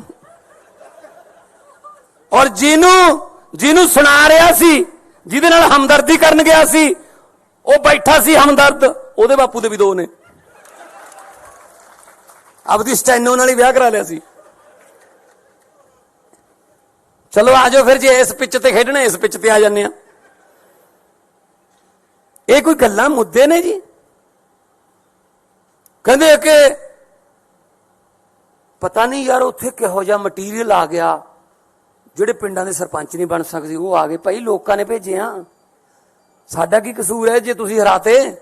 ਔਰ ਜਿਹਨੂੰ ਸੁਣਾ ਰਿਹਾ ਸੀ, ਜਿਹਦੇ ਨਾਲ ਹਮਦਰਦੀ ਕਰਨ ਗਿਆ ਸੀ, ਉਹ ਬੈਠਾ ਸੀ ਹਮਦਰਦ, ਉਹਦੇ ਬਾਪੂ ਦੇ ਵੀ 2 ਨੇ। ਆਪਦੀ ਸਟੈਨੋ ਨਾਲ ਹੀ ਵਿਆਹ ਕਰਾ ਲਿਆ ਸੀ। ਚਲੋ ਆ ਜਾਓ ਫਿਰ, ਜੇ ਇਸ ਪਿੱਚ ਤੇ ਖੇਡਣਾ ਇਸ ਪਿੱਚ ਤੇ ਆ ਜਾਂਦੇ ਆ। ਇਹ ਕੋਈ ਗੱਲਾਂ ਮੁੱਦੇ ਨੇ ਜੀ? ਕਹਿੰਦੇ ਕਿ ਪਤਾ ਨਹੀਂ ਯਾਰ ਉੱਥੇ ਕਿਹੋ ਜਿਹਾ ਮਟੀਰੀਅਲ ਆ ਗਿਆ, ਜਿਹੜੇ ਪਿੰਡਾਂ ਦੇ ਸਰਪੰਚ ਨਹੀਂ ਬਣ ਸਕਦੇ ਉਹ ਆ ਗਏ। ਭਾਈ ਲੋਕਾਂ ਨੇ ਭੇਜੇ ਆ, ਸਾਡਾ ਕੀ ਕਸੂਰ ਹੈ ਜੇ ਤੁਸੀਂ ਹਰਾਤੇ?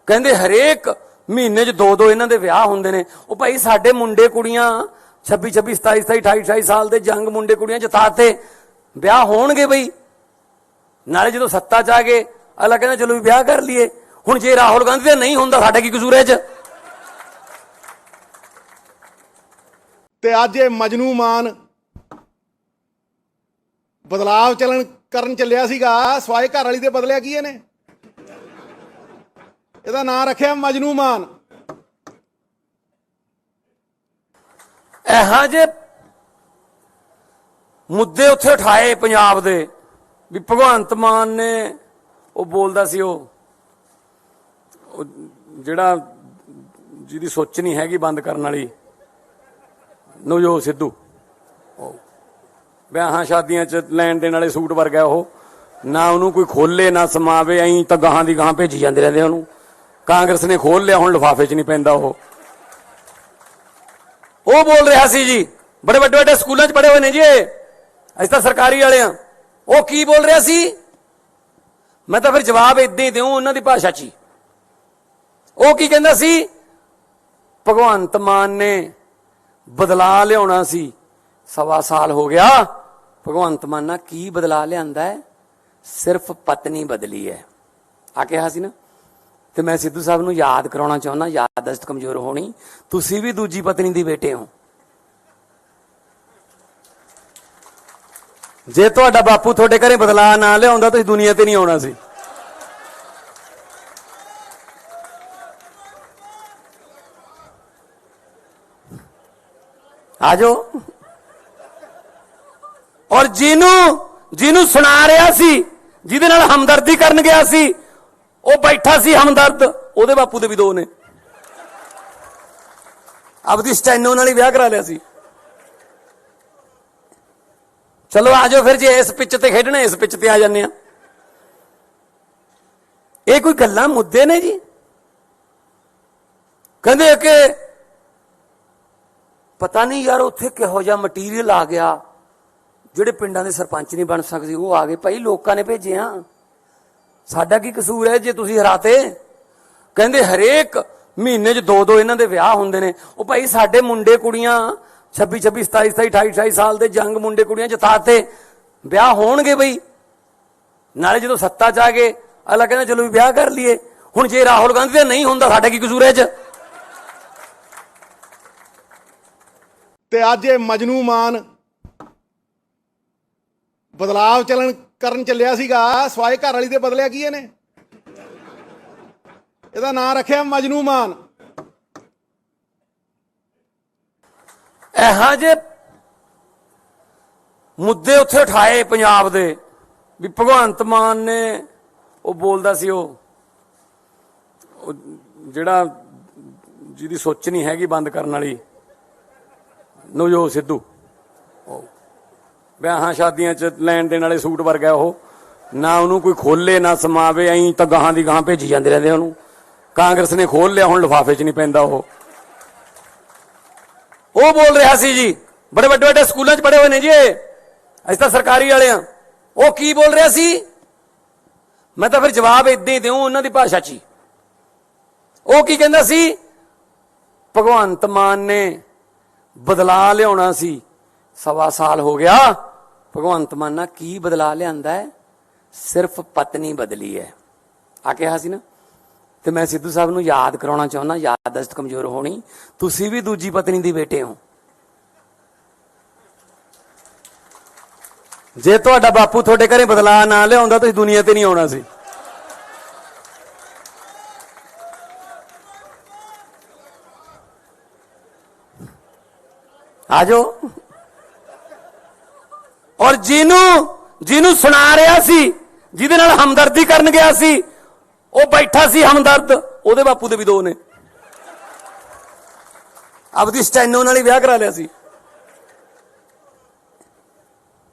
ਕਹਿੰਦੇ ਹਰੇਕ ਮਹੀਨੇ 'ਚ 2 ਇਹਨਾਂ ਦੇ ਵਿਆਹ ਹੁੰਦੇ ਨੇ। ਉਹ ਭਾਈ ਸਾਡੇ ਮੁੰਡੇ ਕੁੜੀਆਂ 26 26 27 27 28 28 ਸਾਲ ਦੇ ਜੰਗ ਮੁੰਡੇ ਕੁੜੀਆਂ ਜਿਤਾਤੇ, ਵਿਆਹ ਹੋਣਗੇ ਬਈ। ਨਾਲੇ ਜਦੋਂ ਸੱਤਾ 'ਚ ਆ ਗਏ ਅਗਲਾ ਕਹਿੰਦਾ ਚਲੋ ਵੀ ਵਿਆਹ ਕਰ ਲਈਏ। ਹੁਣ ਜੇ ਰਾਹੁਲ ਗਾਂਧੀ ਦਾ ਨਹੀਂ ਹੁੰਦਾ ਸਾਡਾ ਕੀ ਕਸੂਰ ਹੈ 'ਚ? ਤੇ ਅੱਜ ਇਹ ਮਜਨੂ ਮਾਨ ਬਦਲਾਵ ਕਰਨ ਚੱਲਿਆ ਸੀਗਾ ਸਵਾਏ ਘਰ ਵਾਲੀ ਦੇ ਬਦਲਿਆ ਕੀ ਇਹਨੇ? ਇਹਦਾ ਨਾਂ ਰੱਖਿਆ ਮਜਨੂ ਮਾਨ। ਇਹੋ ਜਿਹੇ ਮੁੱਦੇ ਉੱਥੇ ਉਠਾਏ ਪੰਜਾਬ ਦੇ ਵੀ ਭਗਵੰਤ ਮਾਨ ਨੇ ਉਹ ਬੋਲਦਾ ਸੀ ਉਹ ਜਿਹੜਾ ਜਿਹਦੀ ਸੋਚ ਨਹੀਂ ਹੈਗੀ ਬੰਦ ਕਰਨ ਵਾਲੀ ਨਵਜੋਤ ਸਿੱਧੂ, ਵਿਆਹਾਂ ਸ਼ਾਦੀਆਂ 'ਚ ਲੈਣ ਦੇਣ ਵਾਲੇ ਸੂਟ ਵਰਗਾ ਉਹ, ਨਾ ਉਹਨੂੰ ਕੋਈ ਖੋਲੇ ਨਾ ਸਮਾਵੇ, ਐਂ ਤਾਂ ਗਾਹਾਂ ਦੀ ਗਾਹਾਂ ਭੇਜੀ ਜਾਂਦੇ ਰਹਿੰਦੇ ਉਹਨੂੰ। ਕਾਂਗਰਸ ਨੇ ਖੋਲ ਲਿਆ, ਹੁਣ ਲਿਫਾਫੇ 'ਚ ਨਹੀਂ ਪੈਂਦਾ ਉਹ ਬੋਲ ਰਿਹਾ ਸੀ ਜੀ, ਬੜੇ ਵੱਡੇ ਵੱਡੇ ਸਕੂਲਾਂ 'ਚ ਪੜ੍ਹੇ ਹੋਏ ਨੇ ਜੀ ਅਸੀਂ ਤਾਂ ਸਰਕਾਰੀ ਵਾਲੇ ਆ। ਉਹ ਕੀ ਬੋਲ ਰਿਹਾ ਸੀ? ਮੈਂ ਤਾਂ ਫਿਰ ਜਵਾਬ ਏਦਾਂ ਹੀ ਦਿਉ ਉਹਨਾਂ ਦੀ ਭਾਸ਼ਾ 'ਚ ਹੀ। ਉਹ ਕੀ ਕਹਿੰਦਾ ਸੀ? ਭਗਵੰਤ ਮਾਨ ਨੇ ਬਦਲਾ ਲਿਆਉਣਾ ਸੀ, 1.25 ਸਾਲ ਹੋ ਗਿਆ। ਭਗਵੰਤ ਮਾਨ ਨਾਲ ਕੀ ਬਦਲਾ ਲਿਆਂਦਾ ਹੈ? ਸਿਰਫ ਪਤਨੀ ਬਦਲੀ ਹੈ ਆ ਕਿਹਾ ਸੀ ਨਾ। ਤੇ ਮੈਂ ਸਿੱਧੂ ਸਾਹਿਬ ਨੂੰ ਯਾਦ ਕਰਾਉਣਾ ਚਾਹੁੰਦਾ, ਯਾਦਦਾਸ਼ਤ ਕਮਜ਼ੋਰ ਹੋਣੀ, ਤੁਸੀਂ ਵੀ ਦੂਜੀ ਪਤਨੀ ਦੀ ਬੇਟੇ ਹੋ। ਜੇ ਤੁਹਾਡਾ ਬਾਪੂ ਤੁਹਾਡੇ ਘਰੇ ਬਦਲਾ ਨਾ ਲਿਆਉਂਦਾ ਤੁਸੀਂ ਦੁਨੀਆ ਤੇ ਨਹੀਂ ਆਉਣਾ ਸੀ। ਆਜੋ। ਔਰ ਜਿਹਨੂੰ ਸੁਣਾ ਰਿਹਾ ਸੀ, ਜਿਹਦੇ ਨਾਲ ਹਮਦਰਦੀ ਕਰਨ ਗਿਆ ਸੀ, ਉਹ ਬੈਠਾ ਸੀ ਹਮਦਰਦ, ਉਹਦੇ ਬਾਪੂ ਦੇ ਵੀ ਦੋ ਨੇ। ਆਪਦੀ ਸਟੈਨੋ ਨਾਲ ਹੀ ਵਿਆਹ ਕਰਾ ਲਿਆ ਸੀ। ਚਲੋ ਆਜੋ ਫਿਰ, ਜੇ ਇਸ ਪਿੱਚ ਤੇ ਖੇਡਣਾ ਇਸ ਪਿੱਚ ਤੇ ਆ ਜਾਂਦੇ ਆ। ਇਹ ਕੋਈ ਗੱਲਾਂ ਮੁੱਦੇ ਨੇ ਜੀ? ਕਹਿੰਦੇ ਕਿ ਪਤਾ ਨਹੀਂ ਯਾਰ ਉੱਥੇ ਕਿਹੋ ਜਿਹਾ ਮਟੀਰੀਅਲ ਆ ਗਿਆ, ਜਿਹੜੇ ਪਿੰਡਾਂ ਦੇ ਸਰਪੰਚ ਨਹੀਂ ਬਣ ਸਕਦੇ ਉਹ ਆ ਗਏ। ਭਾਈ ਲੋਕਾਂ ਨੇ ਭੇਜਿਆ, ਸਾਡਾ ਕੀ ਕਸੂਰ ਹੈ ਜੇ ਤੁਸੀਂ ਹਰਾਤੇ? ਕਹਿੰਦੇ ਹਰੇਕ ਮਹੀਨੇ 'ਚ 2-2 ਇਹਨਾਂ ਦੇ ਵਿਆਹ ਹੁੰਦੇ ਨੇ। ਉਹ ਭਾਈ ਸਾਡੇ ਮੁੰਡੇ ਕੁੜੀਆਂ 26-26, 27-27, 28-28 ਸਾਲ ਦੇ ਜੰਗ ਮੁੰਡੇ ਕੁੜੀਆਂ ਜਿਤਾਤੇ, ਵਿਆਹ ਹੋਣਗੇ ਬਈ। ਨਾਲੇ ਜਦੋਂ ਸੱਤਾ 'ਚ ਆ ਗਏ ਅਗਲਾ ਕਹਿੰਦਾ ਚਲੋ ਵੀ ਵਿਆਹ ਕਰ ਲਈਏ। ਹੁਣ ਜੇ ਰਾਹੁਲ ਗਾਂਧੀ ਦਾ ਨਹੀਂ ਹੁੰਦਾ ਸਾਡਾ ਕੀ ਕਸੂਰ ਹੈ 'ਚ? ਤੇ ਅੱਜ ਇਹ ਮਜਨੂ ਮਾਨ ਬਦਲਾਵ ਕਰਨ ਚੱਲਿਆ ਸੀਗਾ ਸਵਾਏ ਘਰ ਵਾਲੀ ਦੇ ਬਦਲਿਆ ਕੀ ਇਹਨੇ? ਇਹਦਾ ਨਾਂ ਰੱਖਿਆ ਮਜਨੂ ਮਾਨ। ਇਹੋ ਜਿਹੇ ਮੁੱਦੇ ਉੱਥੇ ਉਠਾਏ ਪੰਜਾਬ ਦੇ ਵੀ ਭਗਵੰਤ ਮਾਨ ਨੇ ਉਹ ਬੋਲਦਾ ਸੀ ਉਹ ਜਿਹੜਾ ਜਿਹਦੀ ਸੋਚ ਨਹੀਂ ਹੈਗੀ ਬੰਦ ਕਰਨ ਵਾਲੀ ਨਵਜੋਤ ਸਿੱਧੂ, ਵਿਆਹਾਂ ਸ਼ਾਦੀਆਂ 'ਚ ਲੈਣ ਦੇਣ ਵਾਲੇ ਸੂਟ ਵਰਗਾ ਉਹ, ਨਾ ਉਹਨੂੰ ਕੋਈ ਖੋਲੇ ਨਾ ਸਮਾਵੇ, ਐਂ ਤਾਂ ਗਾਹਾਂ ਦੀ ਗਾਹਾਂ ਭੇਜੀ ਜਾਂਦੇ ਰਹਿੰਦੇ ਉਹਨੂੰ। ਕਾਂਗਰਸ ਨੇ ਖੋਲ ਲਿਆ, ਹੁਣ ਲਿਫਾਫੇ 'ਚ ਨਹੀਂ ਪੈਂਦਾ ਉਹ ਬੋਲ ਰਿਹਾ ਸੀ ਜੀ, ਬੜੇ ਵੱਡੇ ਵੱਡੇ ਸਕੂਲਾਂ 'ਚ ਪੜ੍ਹੇ ਹੋਏ ਨੇ ਜੀ ਅਸੀਂ ਤਾਂ ਸਰਕਾਰੀ ਵਾਲੇ ਆ। ਉਹ ਕੀ ਬੋਲ ਰਿਹਾ ਸੀ? ਮੈਂ ਤਾਂ ਫਿਰ ਜਵਾਬ ਏਦਾਂ ਹੀ ਦਿਉ ਉਹਨਾਂ ਦੀ ਭਾਸ਼ਾ 'ਚ ਹੀ। ਉਹ ਕੀ ਕਹਿੰਦਾ ਸੀ? ਭਗਵੰਤ ਮਾਨ ਨੇ ਬਦਲਾ ਲਿਆਉਣਾ ਸੀ, 1.25 ਸਾਲ ਹੋ ਗਿਆ। ਭਗਵੰਤ ਮਾਨ ਨਾਲ ਕੀ ਬਦਲਾ ਲਿਆਂਦਾ ਹੈ? ਸਿਰਫ ਪਤਨੀ ਬਦਲੀ ਹੈ ਆ ਕਿਹਾ ਸੀ ਨਾ। ਤੇ ਮੈਂ ਸਿੱਧੂ ਸਾਹਿਬ ਨੂੰ ਯਾਦ ਕਰਾਉਣਾ ਚਾਹੁੰਦਾ, ਯਾਦਦਾਸ਼ਤ ਕਮਜ਼ੋਰ ਹੋਣੀ, ਤੁਸੀਂ ਵੀ ਦੂਜੀ ਪਤਨੀ ਦੀ ਬੇਟੇ ਹੋ। ਜੇ ਤੁਹਾਡਾ ਬਾਪੂ ਤੁਹਾਡੇ ਘਰੇ ਬਦਲਾ ਨਾ ਲਿਆਉਂਦਾ ਤੁਸੀਂ ਦੁਨੀਆ ਤੇ ਨਹੀਂ ਆਉਣਾ ਸੀ। ਆਜੋ। ਔਰ ਜਿਹਨੂੰ ਸੁਣਾ ਰਿਹਾ ਸੀ, ਜਿਹਦੇ ਨਾਲ ਹਮਦਰਦੀ ਕਰਨ ਗਿਆ ਸੀ, ਉਹ ਬੈਠਾ ਸੀ ਹਮਦਰਦ, ਉਹਦੇ ਬਾਪੂ ਦੇ ਵੀ ਦੋ ਨੇ। ਆਪਦੀ ਸਟੈਨੋ ਨਾਲ ਹੀ ਵਿਆਹ ਕਰਾ ਲਿਆ ਸੀ।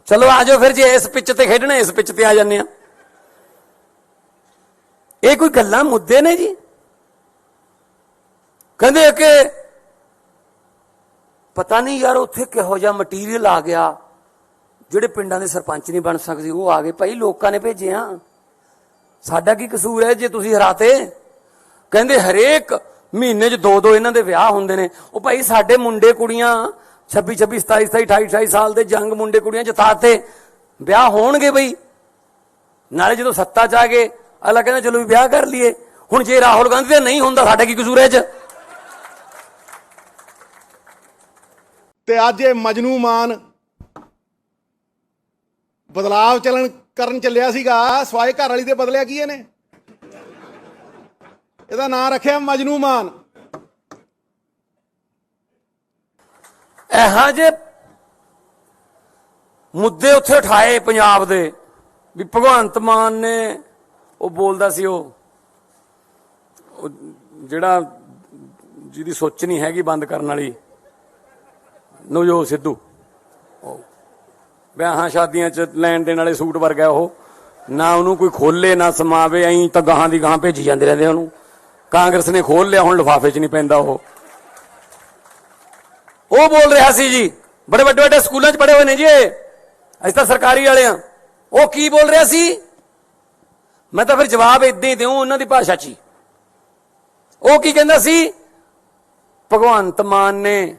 ਚਲੋ ਆਜੋ ਫਿਰ, ਜੇ ਇਸ ਪਿੱਚ ਤੇ ਖੇਡਣਾ ਇਸ ਪਿੱਚ ਤੇ ਆ ਜਾਂਦੇ ਆ। ਇਹ ਕੋਈ ਗੱਲਾਂ ਮੁੱਦੇ ਨੇ ਜੀ? ਕਹਿੰਦੇ ਕਿ ਪਤਾ ਨਹੀਂ ਯਾਰ ਉੱਥੇ ਕਿਹੋ ਜਿਹਾ ਮਟੀਰੀਅਲ ਆ ਗਿਆ, ਜਿਹੜੇ ਪਿੰਡਾਂ ਦੇ ਸਰਪੰਚ ਨਹੀਂ ਬਣ ਸਕਦੇ ਉਹ ਆ ਗਏ। ਭਾਈ ਲੋਕਾਂ ਨੇ ਭੇਜਿਆ, ਸਾਡਾ ਕੀ ਕਸੂਰ ਹੈ ਜੇ ਤੁਸੀਂ ਹਰਾਤੇ? ਕਹਿੰਦੇ ਹਰੇਕ ਮਹੀਨੇ 'ਚ 2-2 ਇਹਨਾਂ ਦੇ ਵਿਆਹ ਹੁੰਦੇ ਨੇ। ਉਹ ਭਾਈ ਸਾਡੇ ਮੁੰਡੇ ਕੁੜੀਆਂ 26-26, 27-27, 28-28 ਸਾਲ ਦੇ ਜੰਗ ਮੁੰਡੇ ਕੁੜੀਆਂ ਜਿਤਾਤੇ, ਵਿਆਹ ਹੋਣਗੇ ਬਈ। ਨਾਲੇ ਜਦੋਂ ਸੱਤਾ 'ਚ ਆ ਗਏ ਅਗਲਾ ਕਹਿੰਦਾ ਚਲੋ ਵੀ ਵਿਆਹ ਕਰ ਲਈਏ। ਹੁਣ ਜੇ ਰਾਹੁਲ ਗਾਂਧੀ ਦਾ ਨਹੀਂ ਹੁੰਦਾ ਸਾਡਾ ਕੀ ਕਸੂਰ ਹੈ 'ਚ? ਤੇ ਅੱਜ ਇਹ ਮਜਨੂ ਮਾਨ ਬਦਲਾਵ ਕਰਨ ਚੱਲਿਆ ਸੀਗਾ ਸਵਾਏ ਘਰ ਵਾਲੀ ਦੇ ਬਦਲਿਆ ਕੀ ਇਹਨੇ? ਇਹਦਾ ਨਾਂ ਰੱਖਿਆ ਮਜਨੂ ਮਾਨ। ਇਹੋ ਜਿਹੇ ਮੁੱਦੇ ਉੱਥੇ ਉਠਾਏ ਪੰਜਾਬ ਦੇ ਵੀ ਭਗਵੰਤ ਮਾਨ ਨੇ ਉਹ ਬੋਲਦਾ ਸੀ ਉਹ ਜਿਹੜਾ ਜਿਹਦੀ ਸੋਚ ਨਹੀਂ ਹੈਗੀ ਬੰਦ ਕਰਨ ਵਾਲੀ ਨਵਜੋਤ ਸਿੱਧੂ, ਵਿਆਹਾਂ ਸ਼ਾਦੀਆਂ 'ਚ ਲੈਣ ਦੇਣ ਵਾਲੇ ਸੂਟ ਵਰਗਾ ਉਹ, ਨਾ ਉਹਨੂੰ ਕੋਈ ਖੋਲੇ ਨਾ ਸਮਾਵੇ, ਐਂ ਤਾਂ ਗਾਹਾਂ ਦੀ ਗਾਹਾਂ ਭੇਜੀ ਜਾਂਦੇ ਰਹਿੰਦੇ ਉਹਨੂੰ। ਕਾਂਗਰਸ ਨੇ ਖੋਲ ਲਿਆ, ਹੁਣ ਲਿਫਾਫੇ 'ਚ ਨਹੀਂ ਪੈਂਦਾ ਉਹ ਬੋਲ ਰਿਹਾ ਸੀ ਜੀ, ਬੜੇ ਵੱਡੇ ਵੱਡੇ ਸਕੂਲਾਂ 'ਚ ਪੜ੍ਹੇ ਹੋਏ ਨੇ ਜੀ ਅਸੀਂ ਤਾਂ ਸਰਕਾਰੀ ਵਾਲੇ ਆ। ਉਹ ਕੀ ਬੋਲ ਰਿਹਾ ਸੀ? ਮੈਂ ਤਾਂ ਫਿਰ ਜਵਾਬ ਏਦਾਂ ਹੀ ਦਿਉ ਉਹਨਾਂ ਦੀ ਭਾਸ਼ਾ 'ਚ ਹੀ। ਉਹ ਕੀ ਕਹਿੰਦਾ ਸੀ? ਭਗਵੰਤ ਮਾਨ ਨੇ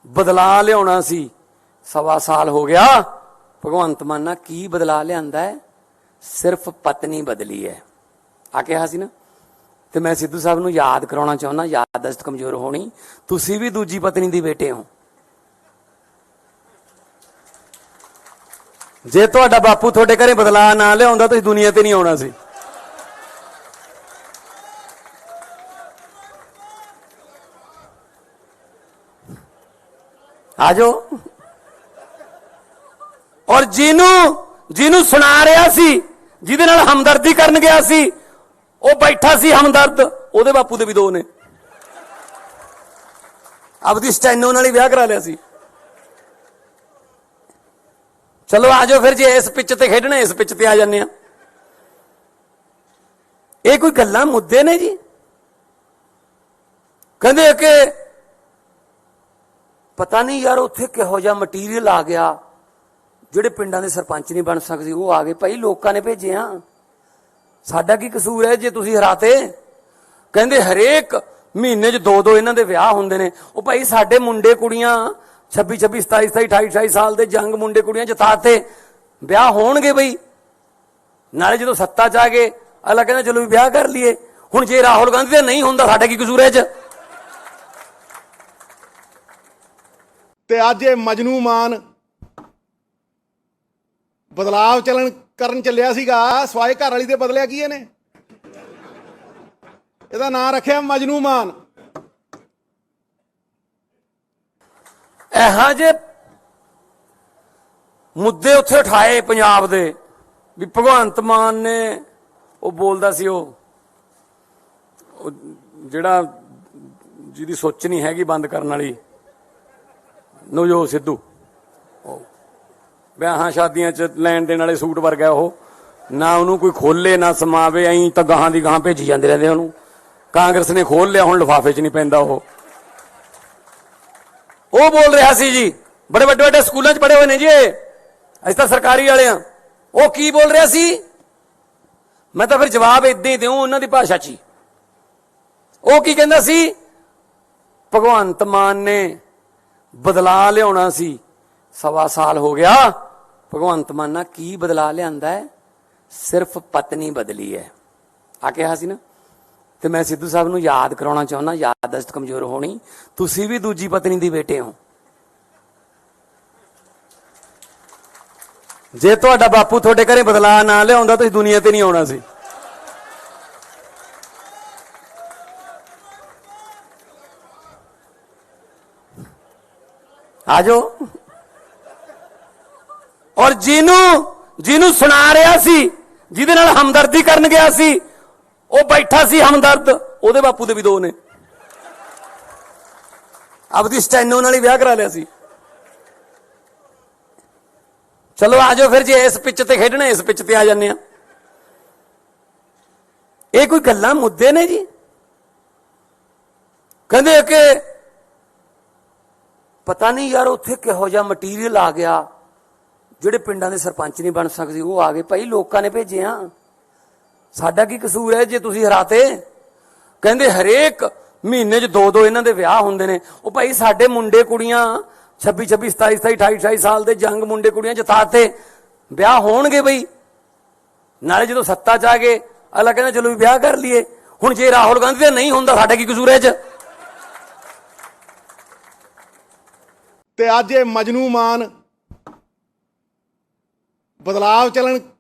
ਬਦਲਾ ਲਿਆਉਣਾ ਸੀ, 1.25 ਸਾਲ ਹੋ ਗਿਆ। ਭਗਵੰਤ ਮਾਨ ਨੇ ਕੀ ਬਦਲਾ ਲਿਆਂਦਾ ਹੈ? ਸਿਰਫ ਪਤਨੀ ਬਦਲੀ ਹੈ ਆ ਕਿਹਾ ਸੀ ਨਾ। ਤੇ ਮੈਂ ਸਿੱਧੂ ਸਾਹਿਬ ਨੂੰ ਯਾਦ ਕਰਾਉਣਾ ਚਾਹੁੰਦਾ, ਯਾਦਦਾਸ਼ਤ ਕਮਜ਼ੋਰ ਹੋਣੀ, ਤੁਸੀਂ ਵੀ ਦੂਜੀ ਪਤਨੀ ਦੇ ਬੇਟੇ ਹੋ। ਜੇ ਤੁਹਾਡਾ ਬਾਪੂ ਤੁਹਾਡੇ ਘਰੇ ਬਦਲਾ ਨਾ ਲਿਆਉਂਦਾ ਤੁਸੀਂ ਦੁਨੀਆ ਤੇ ਨਹੀਂ ਆਉਣਾ ਸੀ। ਆ ਜਾਓ। ਔਰ ਜਿਹਨੂੰ ਸੁਣਾ ਰਿਹਾ ਸੀ, ਜਿਹਦੇ ਨਾਲ ਹਮਦਰਦੀ ਕਰਨ ਗਿਆ ਸੀ, ਉਹ ਬੈਠਾ ਸੀ ਹਮਦਰਦ, ਉਹਦੇ ਬਾਪੂ ਦੇ ਵੀ 2 ਨੇ। ਆਪਦੀ ਸਟੈਨੋ ਨਾਲ ਹੀ ਵਿਆਹ ਕਰਾ ਲਿਆ ਸੀ। ਚਲੋ ਆ ਜਾਓ ਫਿਰ, ਜੇ ਇਸ ਪਿੱਚ ਤੇ ਖੇਡਣਾ ਇਸ ਪਿੱਚ ਤੇ ਆ ਜਾਂਦੇ ਆ। ਇਹ ਕੋਈ ਗੱਲਾਂ ਮੁੱਦੇ ਨੇ ਜੀ? ਕਹਿੰਦੇ ਕਿ ਪਤਾ ਨਹੀਂ ਯਾਰ ਉੱਥੇ ਕਿਹੋ ਜਿਹਾ ਮਟੀਰੀਅਲ ਆ ਗਿਆ, ਜਿਹੜੇ ਪਿੰਡਾਂ ਦੇ ਸਰਪੰਚ ਨਹੀਂ ਬਣ ਸਕਦੇ ਉਹ ਆ ਗਏ। ਭਾਈ ਲੋਕਾਂ ਨੇ ਭੇਜੇ ਆ, ਸਾਡਾ ਕੀ ਕਸੂਰ ਹੈ ਜੇ ਤੁਸੀਂ ਹਰਾਤੇ? ਕਹਿੰਦੇ ਹਰੇਕ ਮਹੀਨੇ 'ਚ 2-2 ਇਹਨਾਂ ਦੇ ਵਿਆਹ ਹੁੰਦੇ ਨੇ। ਉਹ ਭਾਈ ਸਾਡੇ ਮੁੰਡੇ ਕੁੜੀਆਂ 26, 27, 28, 28 ਸਾਲ ਦੇ ਜੰਗ ਮੁੰਡੇ ਕੁੜੀਆਂ ਜਿਤਾਤੇ, ਵਿਆਹ ਹੋਣਗੇ ਬਈ। ਨਾਲੇ ਜਦੋਂ ਸੱਤਾ 'ਚ ਆ ਗਏ ਅਗਲਾ ਕਹਿੰਦਾ ਚਲੋ ਵੀ ਵਿਆਹ ਕਰ ਲਈਏ। ਹੁਣ ਜੇ ਰਾਹੁਲ ਗਾਂਧੀ ਦਾ ਨਹੀਂ ਹੁੰਦਾ ਸਾਡਾ ਕੀ ਕਸੂਰ ਹੈ ਇਹ 'ਚ? ਤੇ ਅੱਜ ਇਹ ਮਜਨੂ ਮਾਨ ਬਦਲਾਵ ਕਰਨ ਚੱਲਿਆ ਸੀਗਾ ਸਵਾਏ ਘਰ ਵਾਲੀ ਦੇ ਬਦਲਿਆ ਕੀ ਇਹਨੇ? ਇਹਦਾ ਨਾਂ ਰੱਖਿਆ ਮਜਨੂ ਮਾਨ। ਇਹੋ ਜਿਹੇ ਮੁੱਦੇ ਉੱਥੇ ਉਠਾਏ ਪੰਜਾਬ ਦੇ ਵੀ ਭਗਵੰਤ ਮਾਨ ਨੇ ਉਹ ਬੋਲਦਾ ਸੀ ਉਹ ਜਿਹੜਾ ਜਿਹਦੀ ਸੋਚ ਨਹੀਂ ਹੈਗੀ ਬੰਦ ਕਰਨ ਵਾਲੀ ਨਵਜੋਤ ਸਿੱਧੂ, ਵਿਆਹਾਂ ਸ਼ਾਦੀਆਂ 'ਚ ਲੈਣ ਦੇਣ ਵਾਲੇ ਸੂਟ ਵਰਗਾ ਉਹ, ਨਾ ਉਹਨੂੰ ਕੋਈ ਖੋਲੇ ਨਾ ਸਮਾਵੇ, ਐਂ ਤਾਂ ਗਾਹਾਂ ਦੀ ਗਾਹਾਂ ਭੇਜੀ ਜਾਂਦੇ ਰਹਿੰਦੇ ਉਹਨੂੰ। ਕਾਂਗਰਸ ਨੇ ਖੋਲ ਲਿਆ, ਹੁਣ ਲਿਫਾਫੇ 'ਚ ਨਹੀਂ ਪੈਂਦਾ ਉਹ ਬੋਲ ਰਿਹਾ ਸੀ ਜੀ, ਬੜੇ ਵੱਡੇ ਵੱਡੇ ਸਕੂਲਾਂ 'ਚ ਪੜ੍ਹੇ ਹੋਏ ਨੇ ਜੀ ਅਸੀਂ ਤਾਂ ਸਰਕਾਰੀ ਵਾਲੇ ਆ। ਉਹ ਕੀ ਬੋਲ ਰਿਹਾ ਸੀ? ਮੈਂ ਤਾਂ ਫਿਰ ਜਵਾਬ ਏਦਾਂ ਹੀ ਦਿਉ ਉਹਨਾਂ ਦੀ ਭਾਸ਼ਾ 'ਚ ਹੀ। ਉਹ ਕੀ ਕਹਿੰਦਾ ਸੀ? ਭਗਵੰਤ ਮਾਨ ਨੇ ਬਦਲਾ ਲਿਆਉਣਾ ਸੀ, 1.25 ਸਾਲ ਹੋ ਗਿਆ। ਭਗਵੰਤ ਮਾਨ ਨੇ ਕੀ ਬਦਲਾ ਲਿਆਂਦਾ ਹੈ? ਸਿਰਫ ਪਤਨੀ ਬਦਲੀ ਹੈ ਆ ਕਿਹਾ ਸੀ ਨਾ। ਤੇ ਮੈਂ ਸਿੱਧੂ ਸਾਹਿਬ ਨੂੰ ਯਾਦ ਕਰਾਉਣਾ ਚਾਹੁੰਦਾ, ਯਾਦਦਾਸ਼ਤ ਕਮਜ਼ੋਰ ਹੋਣੀ, ਤੁਸੀਂ ਵੀ ਦੂਜੀ ਪਤਨੀ ਦੇ ਬੇਟੇ ਹੋ। ਜੇ ਤੁਹਾਡਾ ਬਾਪੂ ਤੁਹਾਡੇ ਘਰੇ ਬਦਲਾ ਨਾ ਲਿਆਉਂਦਾ ਤੁਸੀਂ ਦੁਨੀਆ ਤੇ ਨਹੀਂ ਆਉਣਾ ਸੀ। ਆ ਜਾਓ। ਔਰ ਜਿਹਨੂੰ ਸੁਣਾ ਰਿਹਾ ਸੀ, ਜਿਹਦੇ ਨਾਲ ਹਮਦਰਦੀ ਕਰਨ ਗਿਆ ਸੀ, ਉਹ ਬੈਠਾ ਸੀ ਹਮਦਰਦ, ਉਹਦੇ ਬਾਪੂ ਦੇ ਵੀ 2 ਨੇ। ਆਪਦੀ ਸਟੈਨੋ ਨਾਲ ਹੀ ਵਿਆਹ ਕਰਾ ਲਿਆ ਸੀ। ਚਲੋ ਆ ਜਾਓ ਫਿਰ, ਜੇ ਇਸ ਪਿੱਚ ਤੇ ਖੇਡਣਾ ਇਸ ਪਿੱਚ ਤੇ ਆ ਜਾਂਦੇ ਆ। ਇਹ ਕੋਈ ਗੱਲਾਂ ਮੁੱਦੇ ਨੇ ਜੀ? ਕਹਿੰਦੇ ਕਿ ਪਤਾ ਨਹੀਂ ਯਾਰ ਉੱਥੇ ਕਿਹੋ ਜਿਹਾ ਮਟੀਰੀਅਲ ਆ ਗਿਆ, ਜਿਹੜੇ ਪਿੰਡਾਂ ਦੇ ਸਰਪੰਚ ਨਹੀਂ ਬਣ ਸਕਦੇ ਉਹ ਆ ਗਏ। ਭਾਈ ਲੋਕਾਂ ਨੇ ਭੇਜੇ ਆ, ਸਾਡਾ ਕੀ ਕਸੂਰ ਹੈ ਜੇ ਤੁਸੀਂ ਹਰਾਤੇ? ਕਹਿੰਦੇ ਹਰੇਕ ਮਹੀਨੇ 'ਚ 2-2 ਇਹਨਾਂ ਦੇ ਵਿਆਹ ਹੁੰਦੇ ਨੇ। ਉਹ ਭਾਈ ਸਾਡੇ ਮੁੰਡੇ ਕੁੜੀਆਂ 26, 27, 28, 28 ਸਾਲ ਦੇ ਜੰਗ ਮੁੰਡੇ ਕੁੜੀਆਂ ਜਿਤਾਤੇ, ਵਿਆਹ ਹੋਣਗੇ ਬਈ। ਨਾਲੇ ਜਦੋਂ ਸੱਤਾ 'ਚ ਆ ਗਏ ਅਗਲਾ ਕਹਿੰਦਾ ਚਲੋ ਵੀ ਵਿਆਹ ਕਰ ਲਈਏ। ਹੁਣ ਜੇ ਰਾਹੁਲ ਗਾਂਧੀ ਦਾ ਨਹੀਂ ਹੁੰਦਾ ਸਾਡਾ ਕੀ ਕਸੂਰ ਹੈ ਇਹ 'ਚ? ਤੇ ਅੱਜ ਇਹ ਮਜਨੂ ਮਾਨ ਬਦਲਾਵ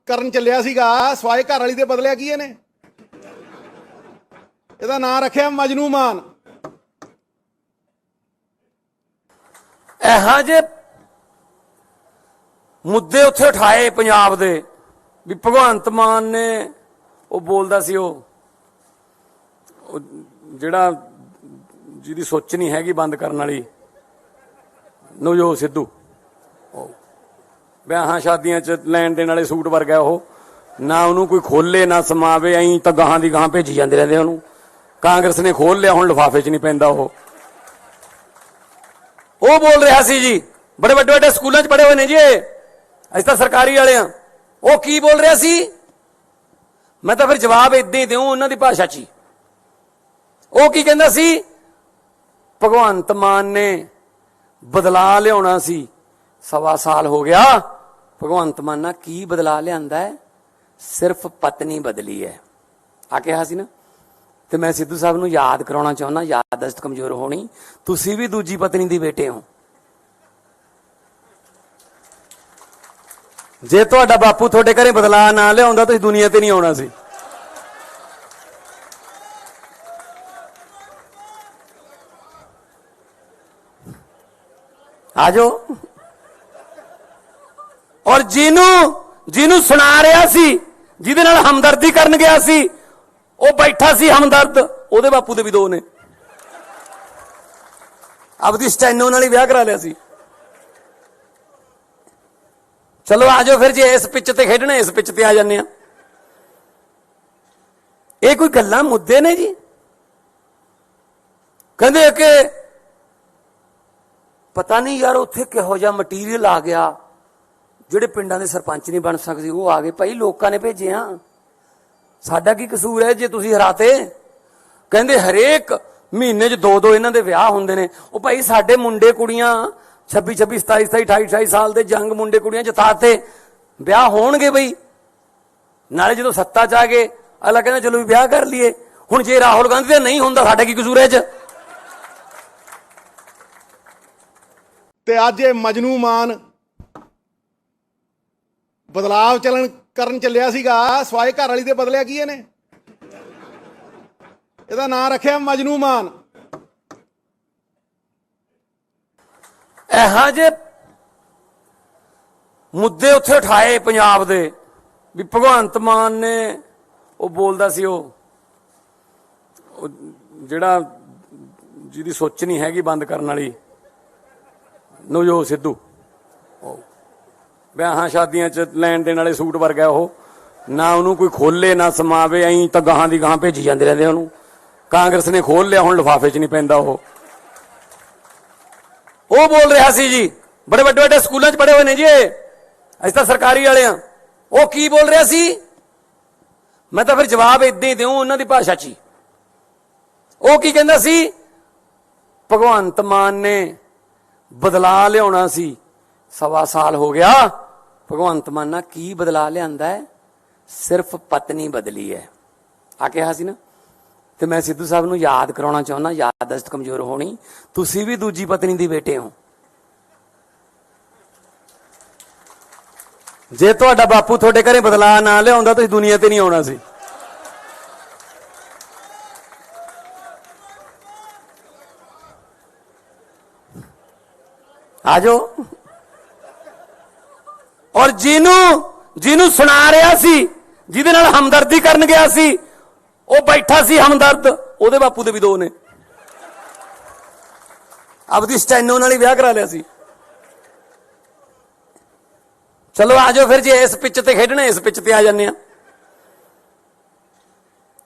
ਕਰਨ ਚੱਲਿਆ ਸੀਗਾ ਸਵਾਏ ਘਰ ਵਾਲੀ ਦੇ ਬਦਲਿਆ ਕੀ ਇਹਨੇ? ਇਹਦਾ ਨਾਂ ਰੱਖਿਆ ਮਜਨੂ ਮਾਨ। ਇਹੋ ਜਿਹੇ ਮੁੱਦੇ ਉੱਥੇ ਉਠਾਏ ਪੰਜਾਬ ਦੇ ਵੀ ਭਗਵੰਤ ਮਾਨ ਨੇ ਉਹ ਬੋਲਦਾ ਸੀ ਉਹ ਜਿਹੜਾ ਜਿਹਦੀ ਸੋਚ ਨਹੀਂ ਹੈਗੀ ਬੰਦ ਕਰਨ ਵਾਲੀ ਨਵਜੋਤ ਸਿੱਧੂ, ਵਿਆਹਾਂ ਸ਼ਾਦੀਆਂ 'ਚ ਲੈਣ ਦੇਣ ਵਾਲੇ ਸੂਟ ਵਰਗਾ ਉਹ, ਨਾ ਉਹਨੂੰ ਕੋਈ ਖੋਲੇ ਨਾ ਸਮਾਵੇ, ਐਂ ਤਾਂ ਗਾਹਾਂ ਦੀ ਗਾਹਾਂ ਭੇਜੀ ਜਾਂਦੇ ਰਹਿੰਦੇ ਉਹਨੂੰ। ਕਾਂਗਰਸ ਨੇ ਖੋਲ ਲਿਆ, ਹੁਣ ਲਿਫਾਫੇ 'ਚ ਨਹੀਂ ਪੈਂਦਾ ਉਹ ਬੋਲ ਰਿਹਾ ਸੀ ਜੀ, ਬੜੇ ਵੱਡੇ ਵੱਡੇ ਸਕੂਲਾਂ 'ਚ ਪੜ੍ਹੇ ਹੋਏ ਨੇ ਜੀ ਅਸੀਂ ਤਾਂ ਸਰਕਾਰੀ ਵਾਲੇ ਆ। ਉਹ ਕੀ ਬੋਲ ਰਿਹਾ ਸੀ? ਮੈਂ ਤਾਂ ਫਿਰ ਜਵਾਬ ਇਦਾਂ ਹੀ ਦਿਉ ਉਹਨਾਂ ਦੀ ਭਾਸ਼ਾ 'ਚ ਹੀ। ਉਹ ਕੀ ਕਹਿੰਦਾ ਸੀ? ਭਗਵੰਤ ਮਾਨ ਨੇ ਬਦਲਾ ਲਿਆਉਣਾ ਸੀ, 1.25 ਸਾਲ ਹੋ ਗਿਆ। ਭਗਵੰਤ ਮਾਨ ਨਾਲ ਕੀ ਬਦਲਾ ਲਿਆਂਦਾ ਹੈ? ਸਿਰਫ ਪਤਨੀ ਬਦਲੀ ਹੈ ਆ ਕਿਹਾ ਸੀ ਨਾ। ਤੇ ਮੈਂ ਸਿੱਧੂ ਸਾਹਿਬ ਨੂੰ ਯਾਦ ਕਰਾਉਣਾ ਚਾਹੁੰਦਾ, ਯਾਦਦਾਸ਼ਤ ਕਮਜ਼ੋਰ ਹੋਣੀ, ਤੁਸੀਂ ਵੀ ਦੂਜੀ ਪਤਨੀ ਦੀ ਬੇਟੇ ਹੋ। ਜੇ ਤੁਹਾਡਾ ਬਾਪੂ ਤੁਹਾਡੇ ਘਰੇ ਬਦਲਾਅ ਨਾ ਲਿਆਉਂਦਾ ਤੁਸੀਂ ਦੁਨੀਆ ਤੇ ਨਹੀਂ ਆਉਣਾ ਸੀ। ਆਜੋ। ਔਰ ਜਿਹਨੂੰ ਸੁਣਾ ਰਿਹਾ ਸੀ, ਜਿਹਦੇ ਨਾਲ ਹਮਦਰਦੀ ਕਰਨ ਗਿਆ ਸੀ, ਉਹ ਬੈਠਾ ਸੀ ਹਮਦਰਦ, ਉਹਦੇ ਬਾਪੂ ਦੇ ਵੀ 2 ਨੇ। ਆਪਦੀ ਸਟੈਨੋ ਨਾਲ ਹੀ ਵਿਆਹ ਕਰਾ ਲਿਆ ਸੀ। ਚਲੋ ਆਜੋ ਫਿਰ, ਜੇ ਇਸ ਪਿੱਚ ਤੇ ਖੇਡਣਾ ਇਸ ਪਿੱਚ ਤੇ ਆ ਜਾਂਦੇ ਆ। ਇਹ ਕੋਈ ਗੱਲਾਂ ਮੁੱਦੇ ਨੇ ਜੀ? ਕਹਿੰਦੇ ਕਿ ਪਤਾ ਨਹੀਂ ਯਾਰ ਉੱਥੇ ਕਿਹੋ ਜਿਹਾ ਮਟੀਰੀਅਲ ਆ ਗਿਆ, ਜਿਹੜੇ ਪਿੰਡਾਂ ਦੇ ਸਰਪੰਚ ਨਹੀਂ ਬਣ ਸਕਦੇ ਉਹ ਆ ਗਏ। ਭਾਈ ਲੋਕਾਂ ਨੇ ਭੇਜੇ ਆ, ਸਾਡਾ ਕੀ ਕਸੂਰ ਹੈ ਜੇ ਤੁਸੀਂ ਹਰਾਤੇ? ਕਹਿੰਦੇ ਹਰੇਕ ਮਹੀਨੇ 'ਚ 2 ਇਹਨਾਂ ਦੇ ਵਿਆਹ ਹੁੰਦੇ ਨੇ। ਉਹ ਭਾਈ ਸਾਡੇ ਮੁੰਡੇ ਕੁੜੀਆਂ 26 27 27 28 28 ਸਾਲ ਦੇ ਜੰਗ ਮੁੰਡੇ ਕੁੜੀਆਂ ਜਿਤਾਤੇ, ਵਿਆਹ ਹੋਣਗੇ ਬਈ। ਨਾਲੇ ਜਦੋਂ ਸੱਤਾ 'ਚ ਆ ਗਏ ਅਗਲਾ ਕਹਿੰਦਾ ਚਲੋ ਵੀ ਵਿਆਹ ਕਰ ਲਈਏ। ਹੁਣ ਜੇ ਰਾਹੁਲ ਗਾਂਧੀ ਦਾ ਨਹੀਂ ਹੁੰਦਾ ਸਾਡਾ ਕੀ ਕਸੂਰ ਹੈ 'ਚ? ਤੇ ਅੱਜ ਇਹ ਮਜਨੂ ਮਾਨ ਬਦਲਾਵ ਕਰਨ ਚੱਲਿਆ ਸੀਗਾ ਸਵਾਏ ਘਰ ਵਾਲੀ ਦੇ ਬਦਲਿਆ ਕੀ ਇਹਨੇ? ਇਹਦਾ ਨਾਂ ਰੱਖਿਆ ਮਜਨੂ ਮਾਨ। ਇਹੋ ਜਿਹੇ ਮੁੱਦੇ ਉੱਥੇ ਉਠਾਏ ਪੰਜਾਬ ਦੇ ਵੀ ਭਗਵੰਤ ਮਾਨ ਨੇ ਉਹ ਬੋਲਦਾ ਸੀ ਉਹ ਜਿਹੜਾ ਜਿਹਦੀ ਸੋਚ ਨਹੀਂ ਹੈਗੀ ਬੰਦ ਕਰਨ ਵਾਲੀ ਨਵਜੋਤ ਸਿੱਧੂ, ਵਿਆਹਾਂ ਸ਼ਾਦੀਆਂ 'ਚ ਲੈਣ ਦੇਣ ਵਾਲੇ ਸੂਟ ਵਰਗਾ ਉਹ, ਨਾ ਉਹਨੂੰ ਕੋਈ ਖੋਲੇ ਨਾ ਸਮਾਵੇ, ਐਂ ਤਾਂ ਗਾਹਾਂ ਦੀ ਗਾਹਾਂ ਭੇਜੀ ਜਾਂਦੇ ਰਹਿੰਦੇ ਉਹਨੂੰ। ਕਾਂਗਰਸ ਨੇ ਖੋਲ ਲਿਆ, ਹੁਣ ਲਿਫਾਫੇ 'ਚ ਨਹੀਂ ਪੈਂਦਾ ਉਹ ਬੋਲ ਰਿਹਾ ਸੀ ਜੀ, ਬੜੇ ਵੱਡੇ ਵੱਡੇ ਸਕੂਲਾਂ 'ਚ ਪੜ੍ਹੇ ਹੋਏ ਨੇ ਜੀ ਅਸੀਂ ਤਾਂ ਸਰਕਾਰੀ ਵਾਲੇ ਆ। ਉਹ ਕੀ ਬੋਲ ਰਿਹਾ ਸੀ? ਮੈਂ ਤਾਂ ਫਿਰ ਜਵਾਬ ਇਦਾਂ ਹੀ ਦਿਉ ਉਹਨਾਂ ਦੀ ਭਾਸ਼ਾ 'ਚ ਹੀ। ਉਹ ਕੀ ਕਹਿੰਦਾ ਸੀ? ਭਗਵੰਤ ਮਾਨ ਨੇ ਬਦਲਾ ਲਿਆਉਣਾ ਸੀ, 1.25 ਸਾਲ ਹੋ ਗਿਆ। ਭਗਵੰਤ ਮਾਨ ਨਾਲ ਕੀ ਬਦਲਾ ਲਿਆਂਦਾ ਹੈ? ਸਿਰਫ ਪਤਨੀ ਬਦਲੀ ਹੈ ਆ ਕਿਹਾ ਸੀ ਨਾ। ਤੇ ਮੈਂ ਸਿੱਧੂ ਸਾਹਿਬ ਨੂੰ ਯਾਦ ਕਰਾਉਣਾ ਚਾਹੁੰਦਾ, ਯਾਦਦਾਸ਼ਤ ਕਮਜ਼ੋਰ ਹੋਣੀ, ਤੁਸੀਂ ਵੀ ਦੂਜੀ ਪਤਨੀ ਦੀ ਬੇਟੇ ਹੋ। ਜੇ ਤੁਹਾਡਾ ਬਾਪੂ ਤੁਹਾਡੇ ਘਰੇ ਬਦਲਾਅ ਨਾ ਲਿਆਉਂਦਾ ਤੁਸੀਂ ਦੁਨੀਆ ਤੇ ਨਹੀਂ ਆਉਣਾ ਸੀ। ਆਜੋ। ਔਰ ਜਿਹਨੂੰ ਸੁਣਾ ਰਿਹਾ ਸੀ, ਜਿਹਦੇ ਨਾਲ ਹਮਦਰਦੀ ਕਰਨ ਗਿਆ ਸੀ, ਉਹ ਬੈਠਾ ਸੀ ਹਮਦਰਦ, ਉਹਦੇ ਬਾਪੂ ਦੇ ਵੀ 2 ਨੇ। ਆਪਦੀ ਸਟੈਨੋ ਨਾਲ ਹੀ ਵਿਆਹ ਕਰਾ ਲਿਆ ਸੀ। ਚਲੋ ਆਜੋ ਫਿਰ, ਜੇ ਇਸ ਪਿੱਚ ਤੇ ਖੇਡਣਾ ਇਸ ਪਿੱਚ ਤੇ ਆ ਜਾਂਦੇ ਆ।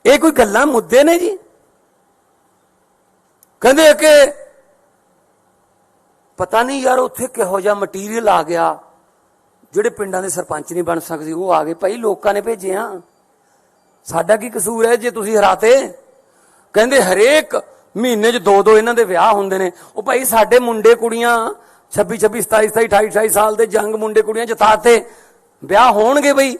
ਇਹ ਕੋਈ ਗੱਲਾਂ ਮੁੱਦੇ ਨੇ ਜੀ? ਕਹਿੰਦੇ ਕਿ ਪਤਾ ਨਹੀਂ ਯਾਰ ਉੱਥੇ ਕਿਹੋ ਜਿਹਾ ਮਟੀਰੀਅਲ ਆ ਗਿਆ, ਜਿਹੜੇ ਪਿੰਡਾਂ ਦੇ ਸਰਪੰਚ ਨਹੀਂ ਬਣ ਸਕਦੇ ਉਹ ਆ ਗਏ। ਭਾਈ ਲੋਕਾਂ ਨੇ ਭੇਜੇ ਆ, ਸਾਡਾ ਕੀ ਕਸੂਰ ਹੈ ਜੇ ਤੁਸੀਂ ਹਰਾਤੇ? ਕਹਿੰਦੇ ਹਰੇਕ ਮਹੀਨੇ 'ਚ 2 ਇਹਨਾਂ ਦੇ ਵਿਆਹ ਹੁੰਦੇ ਨੇ। ਉਹ ਭਾਈ ਸਾਡੇ ਮੁੰਡੇ ਕੁੜੀਆਂ 26 26 27 27 28 28 ਸਾਲ ਦੇ ਜੰਗ ਮੁੰਡੇ ਕੁੜੀਆਂ ਜਿਤਾਤੇ, ਵਿਆਹ ਹੋਣਗੇ ਬਈ।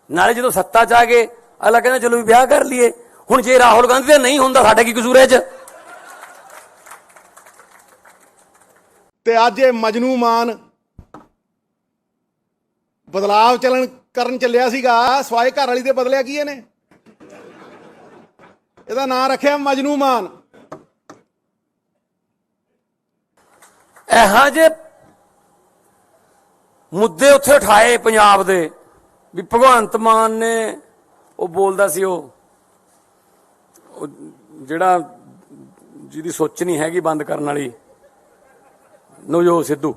ਨਾਲੇ ਜਦੋਂ ਸੱਤਾ 'ਚ ਆ ਗਏ ਅਗਲਾ ਕਹਿੰਦਾ ਚਲੋ ਵੀ ਵਿਆਹ ਕਰ ਲਈਏ। ਹੁਣ ਜੇ ਰਾਹੁਲ ਗਾਂਧੀ ਦਾ ਨਹੀਂ ਹੁੰਦਾ ਸਾਡਾ ਕੀ ਕਸੂਰ ਹੈ 'ਚ? ਤੇ ਅੱਜ ਇਹ ਮਜਨੂ ਮਾਨ ਬਦਲਾਵ ਕਰਨ ਚੱਲਿਆ ਸੀਗਾ ਸਵਾਏ ਘਰ ਵਾਲੀ ਦੇ ਬਦਲਿਆ ਕੀ ਇਹਨੇ? ਇਹਦਾ ਨਾਂ ਰੱਖਿਆ ਮਜਨੂ ਮਾਨ। ਇਹੋ ਜਿਹੇ ਮੁੱਦੇ ਉੱਥੇ ਉਠਾਏ ਪੰਜਾਬ ਦੇ ਵੀ ਭਗਵੰਤ ਮਾਨ ਨੇ ਉਹ ਬੋਲਦਾ ਸੀ ਉਹ ਜਿਹੜਾ ਜਿਹਦੀ ਸੋਚ ਨਹੀਂ ਹੈਗੀ ਬੰਦ ਕਰਨ ਵਾਲੀ ਨਵਜੋਤ ਸਿੱਧੂ,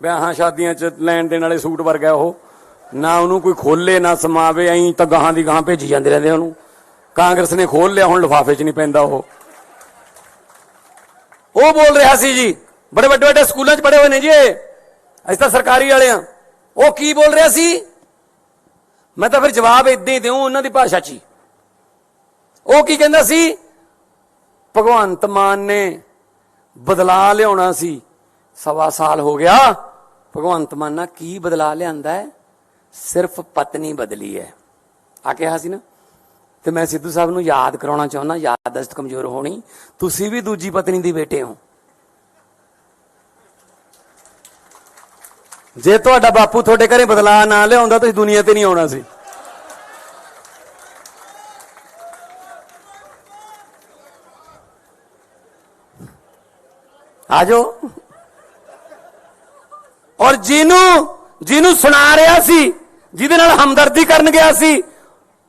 ਵਿਆਹਾਂ ਸ਼ਾਦੀਆਂ 'ਚ ਲੈਣ ਦੇਣ ਵਾਲੇ ਸੂਟ ਵਰਗਾ ਉਹ, ਨਾ ਉਹਨੂੰ ਕੋਈ ਖੋਲੇ ਨਾ ਸਮਾਵੇ, ਐਂ ਤਾਂ ਗਾਹਾਂ ਦੀ ਗਾਹਾਂ ਭੇਜੀ ਜਾਂਦੇ ਰਹਿੰਦੇ ਉਹਨੂੰ। ਕਾਂਗਰਸ ਨੇ ਖੋਲ ਲਿਆ, ਹੁਣ ਲਿਫਾਫੇ 'ਚ ਨਹੀਂ ਪੈਂਦਾ ਉਹ ਬੋਲ ਰਿਹਾ ਸੀ ਜੀ, ਬੜੇ ਵੱਡੇ ਵੱਡੇ ਸਕੂਲਾਂ 'ਚ ਪੜ੍ਹੇ ਹੋਏ ਨੇ ਜੀ ਅਸੀਂ ਤਾਂ ਸਰਕਾਰੀ ਵਾਲੇ ਆ। ਉਹ ਕੀ ਬੋਲ ਰਿਹਾ ਸੀ? ਮੈਂ ਤਾਂ ਫਿਰ ਜਵਾਬ ਇਦਾਂ ਹੀ ਦਿਉ ਉਹਨਾਂ ਦੀ ਭਾਸ਼ਾ 'ਚ ਹੀ। ਉਹ ਕੀ ਕਹਿੰਦਾ ਸੀ? ਭਗਵੰਤ ਮਾਨ ਨੇ ਬਦਲਾ ਲਿਆਉਣਾ ਸੀ, 1.25 ਸਾਲ ਹੋ ਗਿਆ। ਭਗਵੰਤ ਮਾਨ ਨਾਲ ਕੀ ਬਦਲਾ ਲਿਆਂਦਾ ਹੈ? ਸਿਰਫ ਪਤਨੀ ਬਦਲੀ ਹੈ ਆ ਕਿਹਾ ਸੀ ਨਾ। ਤੇ ਮੈਂ ਸਿੱਧੂ ਸਾਹਿਬ ਨੂੰ ਯਾਦ ਕਰਾਉਣਾ ਚਾਹੁੰਦਾ, ਯਾਦਦਾਸ਼ਤ ਕਮਜ਼ੋਰ ਹੋਣੀ, ਤੁਸੀਂ ਵੀ ਦੂਜੀ ਪਤਨੀ ਦੀ ਬੇਟੇ ਹੋ। ਜੇ ਤੁਹਾਡਾ ਬਾਪੂ ਤੁਹਾਡੇ ਘਰੇ ਬਦਲਾ ਨਾ ਲਿਆਉਂਦਾ ਤੁਸੀਂ ਦੁਨੀਆ ਤੇ ਨਹੀਂ ਆਉਣਾ ਸੀ। ਆਜੋ। ਔਰ ਜਿਹਨੂੰ ਸੁਣਾ ਰਿਹਾ ਸੀ, ਜਿਹਦੇ ਨਾਲ ਹਮਦਰਦੀ ਕਰਨ ਗਿਆ ਸੀ,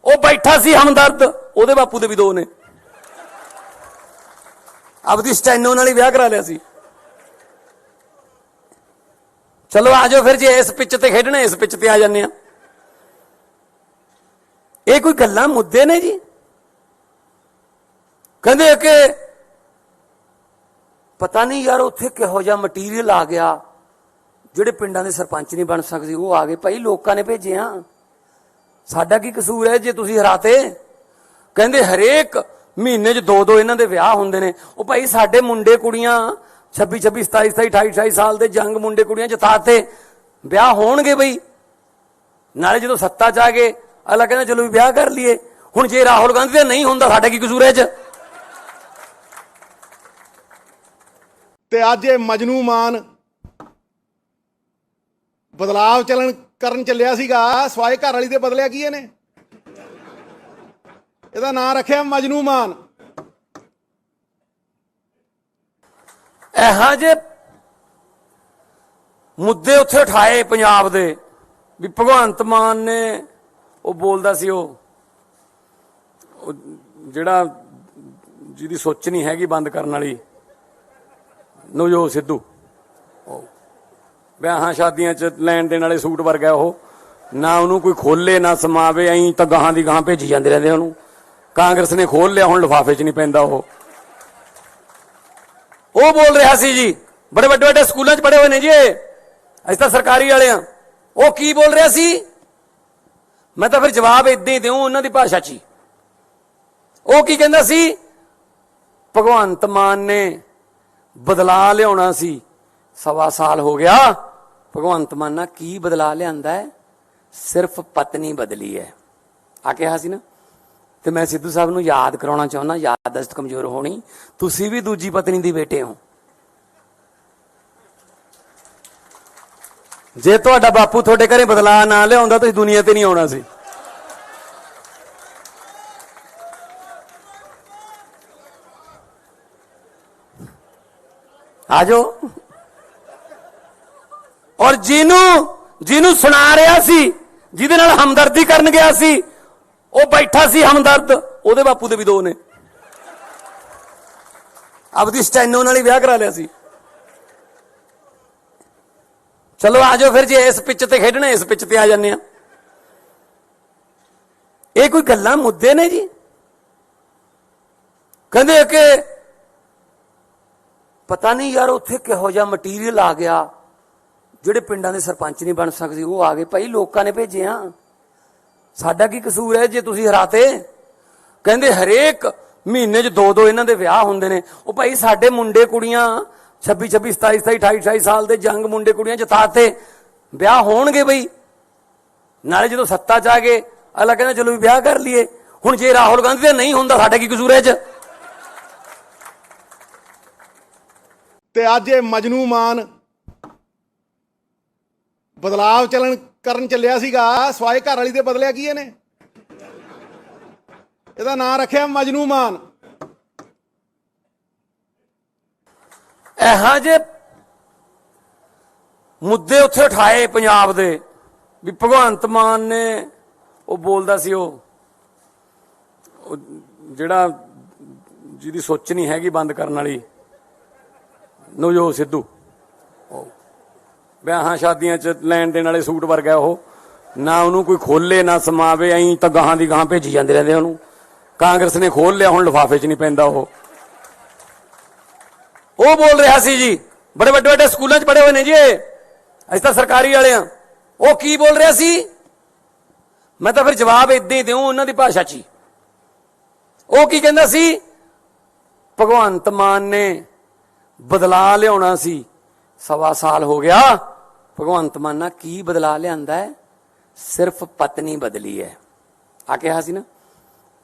ਉਹ ਬੈਠਾ ਸੀ ਹਮਦਰਦ, ਉਹਦੇ ਬਾਪੂ ਦੇ ਵੀ 2 ਨੇ। ਆਪਦੀ ਸਟੈਨੋ ਨਾਲ ਹੀ ਵਿਆਹ ਕਰਾ ਲਿਆ ਸੀ। ਚਲੋ ਆਜੋ ਫਿਰ, ਜੇ ਇਸ ਪਿੱਚ ਤੇ ਖੇਡਣਾ ਇਸ ਪਿੱਚ ਤੇ ਆ ਜਾਂਦੇ ਆ। ਇਹ ਕੋਈ ਗੱਲਾਂ ਮੁੱਦੇ ਨੇ ਜੀ? ਕਹਿੰਦੇ ਕਿ ਪਤਾ ਨਹੀਂ ਯਾਰ ਉੱਥੇ ਕਿਹੋ ਜਿਹਾ ਮਟੀਰੀਅਲ ਆ ਗਿਆ, ਜਿਹੜੇ ਪਿੰਡਾਂ ਦੇ ਸਰਪੰਚ ਨਹੀਂ ਬਣ ਸਕਦੇ ਉਹ ਆ ਗਏ। ਭਾਈ ਲੋਕਾਂ ਨੇ ਭੇਜਿਆ, ਸਾਡਾ ਕੀ ਕਸੂਰ ਹੈ ਜੇ ਤੁਸੀਂ ਹਰਾਤੇ? ਕਹਿੰਦੇ ਹਰੇਕ ਮਹੀਨੇ 'ਚ 2 ਇਹਨਾਂ ਦੇ ਵਿਆਹ ਹੁੰਦੇ ਨੇ। ਉਹ ਭਾਈ ਸਾਡੇ ਮੁੰਡੇ ਕੁੜੀਆਂ 26 27 27 28 28 ਸਾਲ ਦੇ ਜੰਗ ਮੁੰਡੇ ਕੁੜੀਆਂ ਜਿਤਾਤੇ, ਵਿਆਹ ਹੋਣਗੇ ਬਈ। ਨਾਲੇ ਜਦੋਂ ਸੱਤਾ 'ਚ ਆ ਗਏ ਅਗਲਾ ਕਹਿੰਦਾ ਚਲੋ ਵੀ ਵਿਆਹ ਕਰ ਲਈਏ। ਹੁਣ ਜੇ ਰਾਹੁਲ ਗਾਂਧੀ ਦਾ ਨਹੀਂ ਹੁੰਦਾ ਸਾਡਾ ਕੀ ਕਸੂਰ ਹੈ 'ਚ? ਤੇ ਅੱਜ ਇਹ ਮਜਨੂ ਮਾਨ ਬਦਲਾਵ ਕਰਨ ਚੱਲਿਆ ਸੀਗਾ ਸਵਾਏ ਘਰ ਵਾਲੀ ਦੇ ਬਦਲਿਆ ਕੀ ਇਹਨੇ? ਇਹਦਾ ਨਾਂ ਰੱਖਿਆ ਮਜਨੂ ਮਾਨ। ਇਹੋ ਜਿਹੇ ਮੁੱਦੇ ਉੱਥੇ ਉਠਾਏ ਪੰਜਾਬ ਦੇ ਵੀ ਭਗਵੰਤ ਮਾਨ ਨੇ ਉਹ ਬੋਲਦਾ ਸੀ ਉਹ ਜਿਹੜਾ ਜਿਹਦੀ ਸੋਚ ਨਹੀਂ ਹੈਗੀ ਬੰਦ ਕਰਨ ਵਾਲੀ ਨਵਜੋਤ ਸਿੱਧੂ, ਵਿਆਹਾਂ ਸ਼ਾਦੀਆਂ 'ਚ ਲੈਣ ਦੇਣ ਵਾਲੇ ਸੂਟ ਵਰਗਾ ਉਹ, ਨਾ ਉਹਨੂੰ ਕੋਈ ਖੋਲੇ ਨਾ ਸਮਾਵੇ, ਐਂ ਤਾਂ ਗਾਹਾਂ ਦੀ ਗਾਹਾਂ ਭੇਜੀ ਜਾਂਦੇ ਰਹਿੰਦੇ ਉਹਨੂੰ। ਕਾਂਗਰਸ ਨੇ ਖੋਲ ਲਿਆ, ਹੁਣ ਲਿਫਾਫੇ 'ਚ ਨਹੀਂ ਪੈਂਦਾ ਉਹ ਬੋਲ ਰਿਹਾ ਸੀ ਜੀ, ਬੜੇ ਵੱਡੇ ਵੱਡੇ ਸਕੂਲਾਂ 'ਚ ਪੜ੍ਹੇ ਹੋਏ ਨੇ ਜੀ ਅਸੀਂ ਤਾਂ ਸਰਕਾਰੀ ਵਾਲੇ ਆ। ਉਹ ਕੀ ਬੋਲ ਰਿਹਾ ਸੀ? ਮੈਂ ਤਾਂ ਫਿਰ ਜਵਾਬ ਇਦਾਂ ਹੀ ਦਿਉ ਉਹਨਾਂ ਦੀ ਭਾਸ਼ਾ 'ਚ ਹੀ। ਉਹ ਕੀ ਕਹਿੰਦਾ ਸੀ? ਭਗਵੰਤ ਮਾਨ ਨੇ ਬਦਲਾ ਲਿਆਉਣਾ ਸੀ, 1.25 ਸਾਲ ਹੋ ਗਿਆ। ਭਗਵੰਤ ਮਾਨ ਨਾਲ ਕੀ ਬਦਲਾ ਲਿਆਂਦਾ ਹੈ? ਸਿਰਫ ਪਤਨੀ ਬਦਲੀ ਹੈ ਆ ਕਿਹਾ ਸੀ ਨਾ। ਤੇ ਮੈਂ ਸਿੱਧੂ ਸਾਹਿਬ ਨੂੰ ਯਾਦ ਕਰਾਉਣਾ ਚਾਹੁੰਦਾ, ਯਾਦਦਾਸ਼ਤ ਕਮਜ਼ੋਰ ਹੋਣੀ, ਤੁਸੀਂ ਵੀ ਦੂਜੀ ਪਤਨੀ ਦੀ ਬੇਟੇ ਹੋ। ਜੇ ਤੁਹਾਡਾ ਬਾਪੂ ਤੁਹਾਡੇ ਘਰੇ ਬਦਲਾ ਨਾ ਲਿਆਉਂਦਾ ਤੁਸੀਂ ਦੁਨੀਆ ਤੇ ਨਹੀਂ ਆਉਣਾ ਸੀ। ਆਜੋ। ਔਰ ਜਿਹਨੂੰ ਸੁਣਾ ਰਿਹਾ ਸੀ, ਜਿਹਦੇ ਨਾਲ ਹਮਦਰਦੀ ਕਰਨ ਗਿਆ ਸੀ, ਉਹ ਬੈਠਾ ਸੀ ਹਮਦਰਦ, ਉਹਦੇ ਬਾਪੂ ਦੇ ਵੀ 2 ਨੇ। ਆਪਦੀ ਸਟੈਨੋ ਨਾਲ ਹੀ ਵਿਆਹ ਕਰਾ ਲਿਆ ਸੀ। ਚਲੋ ਆਜੋ ਫਿਰ, ਜੇ ਇਸ ਪਿੱਚ ਤੇ ਖੇਡਣਾ ਇਸ ਪਿੱਚ ਤੇ ਆ ਜਾਂਦੇ ਆ। ਇਹ ਕੋਈ ਗੱਲਾਂ ਮੁੱਦੇ ਨੇ ਜੀ? ਕਹਿੰਦੇ ਕਿ ਪਤਾ ਨਹੀਂ ਯਾਰ ਉੱਥੇ ਕਿਹੋ ਜਿਹਾ ਮਟੀਰੀਅਲ ਆ ਗਿਆ, ਜਿਹੜੇ ਪਿੰਡਾਂ ਦੇ ਸਰਪੰਚ ਨਹੀਂ ਬਣ ਸਕਦੇ ਉਹ ਆ ਗਏ। ਭਾਈ ਲੋਕਾਂ ਨੇ ਭੇਜਿਆ, ਸਾਡਾ ਕੀ ਕਸੂਰ ਹੈ ਜੇ ਤੁਸੀਂ ਹਰਾਤੇ? ਕਹਿੰਦੇ ਹਰੇਕ ਮਹੀਨੇ 'ਚ 2 ਇਹਨਾਂ ਦੇ ਵਿਆਹ ਹੁੰਦੇ ਨੇ। ਉਹ ਭਾਈ ਸਾਡੇ ਮੁੰਡੇ ਕੁੜੀਆਂ 26 26 27 27 28 28 ਸਾਲ ਦੇ ਜੰਗ ਮੁੰਡੇ ਕੁੜੀਆਂ ਜਿਤਾਤੇ, ਵਿਆਹ ਹੋਣਗੇ ਬਈ। ਨਾਲੇ ਜਦੋਂ ਸੱਤਾ 'ਚ ਆ ਗਏ ਅਗਲਾ ਕਹਿੰਦਾ ਚਲੋ ਵੀ ਵਿਆਹ ਕਰ ਲਈਏ। ਹੁਣ ਜੇ ਰਾਹੁਲ ਗਾਂਧੀ ਦਾ ਨਹੀਂ ਹੁੰਦਾ ਸਾਡਾ ਕੀ ਕਸੂਰ ਹੈ 'ਚ? ਤੇ ਅੱਜ ਇਹ ਮਜਨੂ ਮਾਨ ਬਦਲਾਵ ਕਰਨ ਚੱਲਿਆ ਸੀਗਾ ਸਵਾਏ ਘਰ ਵਾਲੀ ਦੇ ਬਦਲਿਆ ਕੀ ਇਹਨੇ? ਇਹਦਾ ਨਾਂ ਰੱਖਿਆ ਮਜਨੂ ਮਾਨ। ਇਹੋ ਜਿਹੇ ਮੁੱਦੇ ਉੱਥੇ ਉਠਾਏ ਪੰਜਾਬ ਦੇ ਵੀ ਭਗਵੰਤ ਮਾਨ ਨੇ ਉਹ ਬੋਲਦਾ ਸੀ ਉਹ ਜਿਹੜਾ ਜਿਹਦੀ ਸੋਚ ਨਹੀਂ ਹੈਗੀ ਬੰਦ ਕਰਨ ਵਾਲੀ ਨਵਜੋਤ ਸਿੱਧੂ, ਵਿਆਹਾਂ ਸ਼ਾਦੀਆਂ 'ਚ ਲੈਣ ਦੇਣ ਵਾਲੇ ਸੂਟ ਵਰਗਾ ਉਹ, ਨਾ ਉਹਨੂੰ ਕੋਈ ਖੋਲੇ ਨਾ ਸਮਾਵੇ, ਐਂ ਤਾਂ ਗਾਹਾਂ ਦੀ ਗਾਹਾਂ ਭੇਜੀ ਜਾਂਦੇ ਰਹਿੰਦੇ ਉਹਨੂੰ। ਕਾਂਗਰਸ ਨੇ ਖੋਲ ਲਿਆ, ਹੁਣ ਲਿਫਾਫੇ 'ਚ ਨਹੀਂ ਪੈਂਦਾ ਉਹ ਬੋਲ ਰਿਹਾ ਸੀ ਜੀ, ਬੜੇ ਵੱਡੇ ਵੱਡੇ ਸਕੂਲਾਂ 'ਚ ਪੜ੍ਹੇ ਹੋਏ ਨੇ ਜੀ ਅਸੀਂ ਤਾਂ ਸਰਕਾਰੀ ਵਾਲੇ ਆ। ਉਹ ਕੀ ਬੋਲ ਰਿਹਾ ਸੀ? ਮੈਂ ਤਾਂ ਫਿਰ ਜਵਾਬ ਇਦਾਂ ਹੀ ਦਿਉ ਉਹਨਾਂ ਦੀ ਭਾਸ਼ਾ 'ਚ ਹੀ। ਉਹ ਕੀ ਕਹਿੰਦਾ ਸੀ? ਭਗਵੰਤ ਮਾਨ ਨੇ ਬਦਲਾ ਲਿਆਉਣਾ ਸੀ, 1.25 ਸਾਲ ਹੋ ਗਿਆ। ਭਗਵੰਤ ਮਾਨ ਨਾਲ ਕੀ ਬਦਲਾ ਲਿਆਂਦਾ ਹੈ? ਸਿਰਫ ਪਤਨੀ ਬਦਲੀ ਹੈ ਆ ਕਿਹਾ ਸੀ ਨਾ।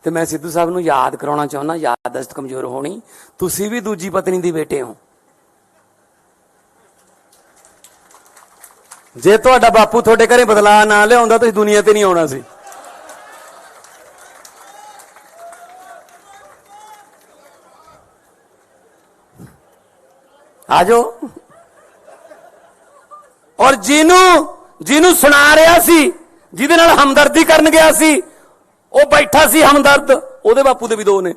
ਤੇ ਮੈਂ ਸਿੱਧੂ ਸਾਹਿਬ ਨੂੰ ਯਾਦ ਕਰਾਉਣਾ ਚਾਹੁੰਦਾ, ਯਾਦਦਾਸ਼ਤ ਕਮਜ਼ੋਰ ਹੋਣੀ, ਤੁਸੀਂ ਵੀ ਦੂਜੀ ਪਤਨੀ ਦੀ ਬੇਟੇ ਹੋ। ਜੇ ਤੁਹਾਡਾ ਬਾਪੂ ਤੁਹਾਡੇ ਘਰੇ ਬਦਲਾ ਨਾ ਲਿਆਉਂਦਾ ਤੁਸੀਂ ਦੁਨੀਆ ਤੇ ਨਹੀਂ ਆਉਣਾ ਸੀ। ਆਜੋ। ਔਰ ਜਿਹਨੂੰ ਸੁਣਾ ਰਿਹਾ ਸੀ, ਜਿਹਦੇ ਨਾਲ ਹਮਦਰਦੀ ਕਰਨ ਗਿਆ ਸੀ, ਉਹ ਬੈਠਾ ਸੀ ਹਮਦਰਦ, ਉਹਦੇ ਬਾਪੂ ਦੇ ਵੀ 2 ਨੇ।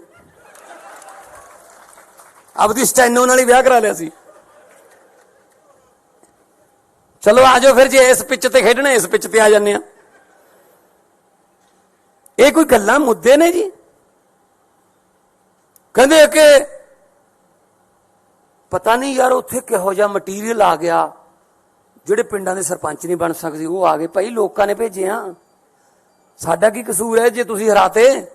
ਆਪਦੀ ਸਟੈਨੋ ਨਾਲ ਹੀ ਵਿਆਹ ਕਰਾ ਲਿਆ ਸੀ। ਚਲੋ ਆਜੋ ਫਿਰ, ਜੇ ਇਸ ਪਿੱਚ ਤੇ ਖੇਡਣਾ ਇਸ ਪਿੱਚ ਤੇ ਆ ਜਾਂਦੇ ਆ। ਇਹ ਕੋਈ ਗੱਲਾਂ ਮੁੱਦੇ ਨੇ ਜੀ? ਕਹਿੰਦੇ ਕਿ ਪਤਾ ਨਹੀਂ ਯਾਰ ਉੱਥੇ ਕਿਹੋ ਜਿਹਾ ਮਟੀਰੀਅਲ ਆ ਗਿਆ, ਜਿਹੜੇ ਪਿੰਡਾਂ ਦੇ ਸਰਪੰਚ ਨਹੀਂ ਬਣ ਸਕਦੇ ਉਹ ਆ ਗਏ। ਭਾਈ ਲੋਕਾਂ ਨੇ ਭੇਜੇ ਆ, ਸਾਡਾ ਕੀ ਕਸੂਰ ਹੈ ਜੇ ਤੁਸੀਂ ਹਰਾਤੇ?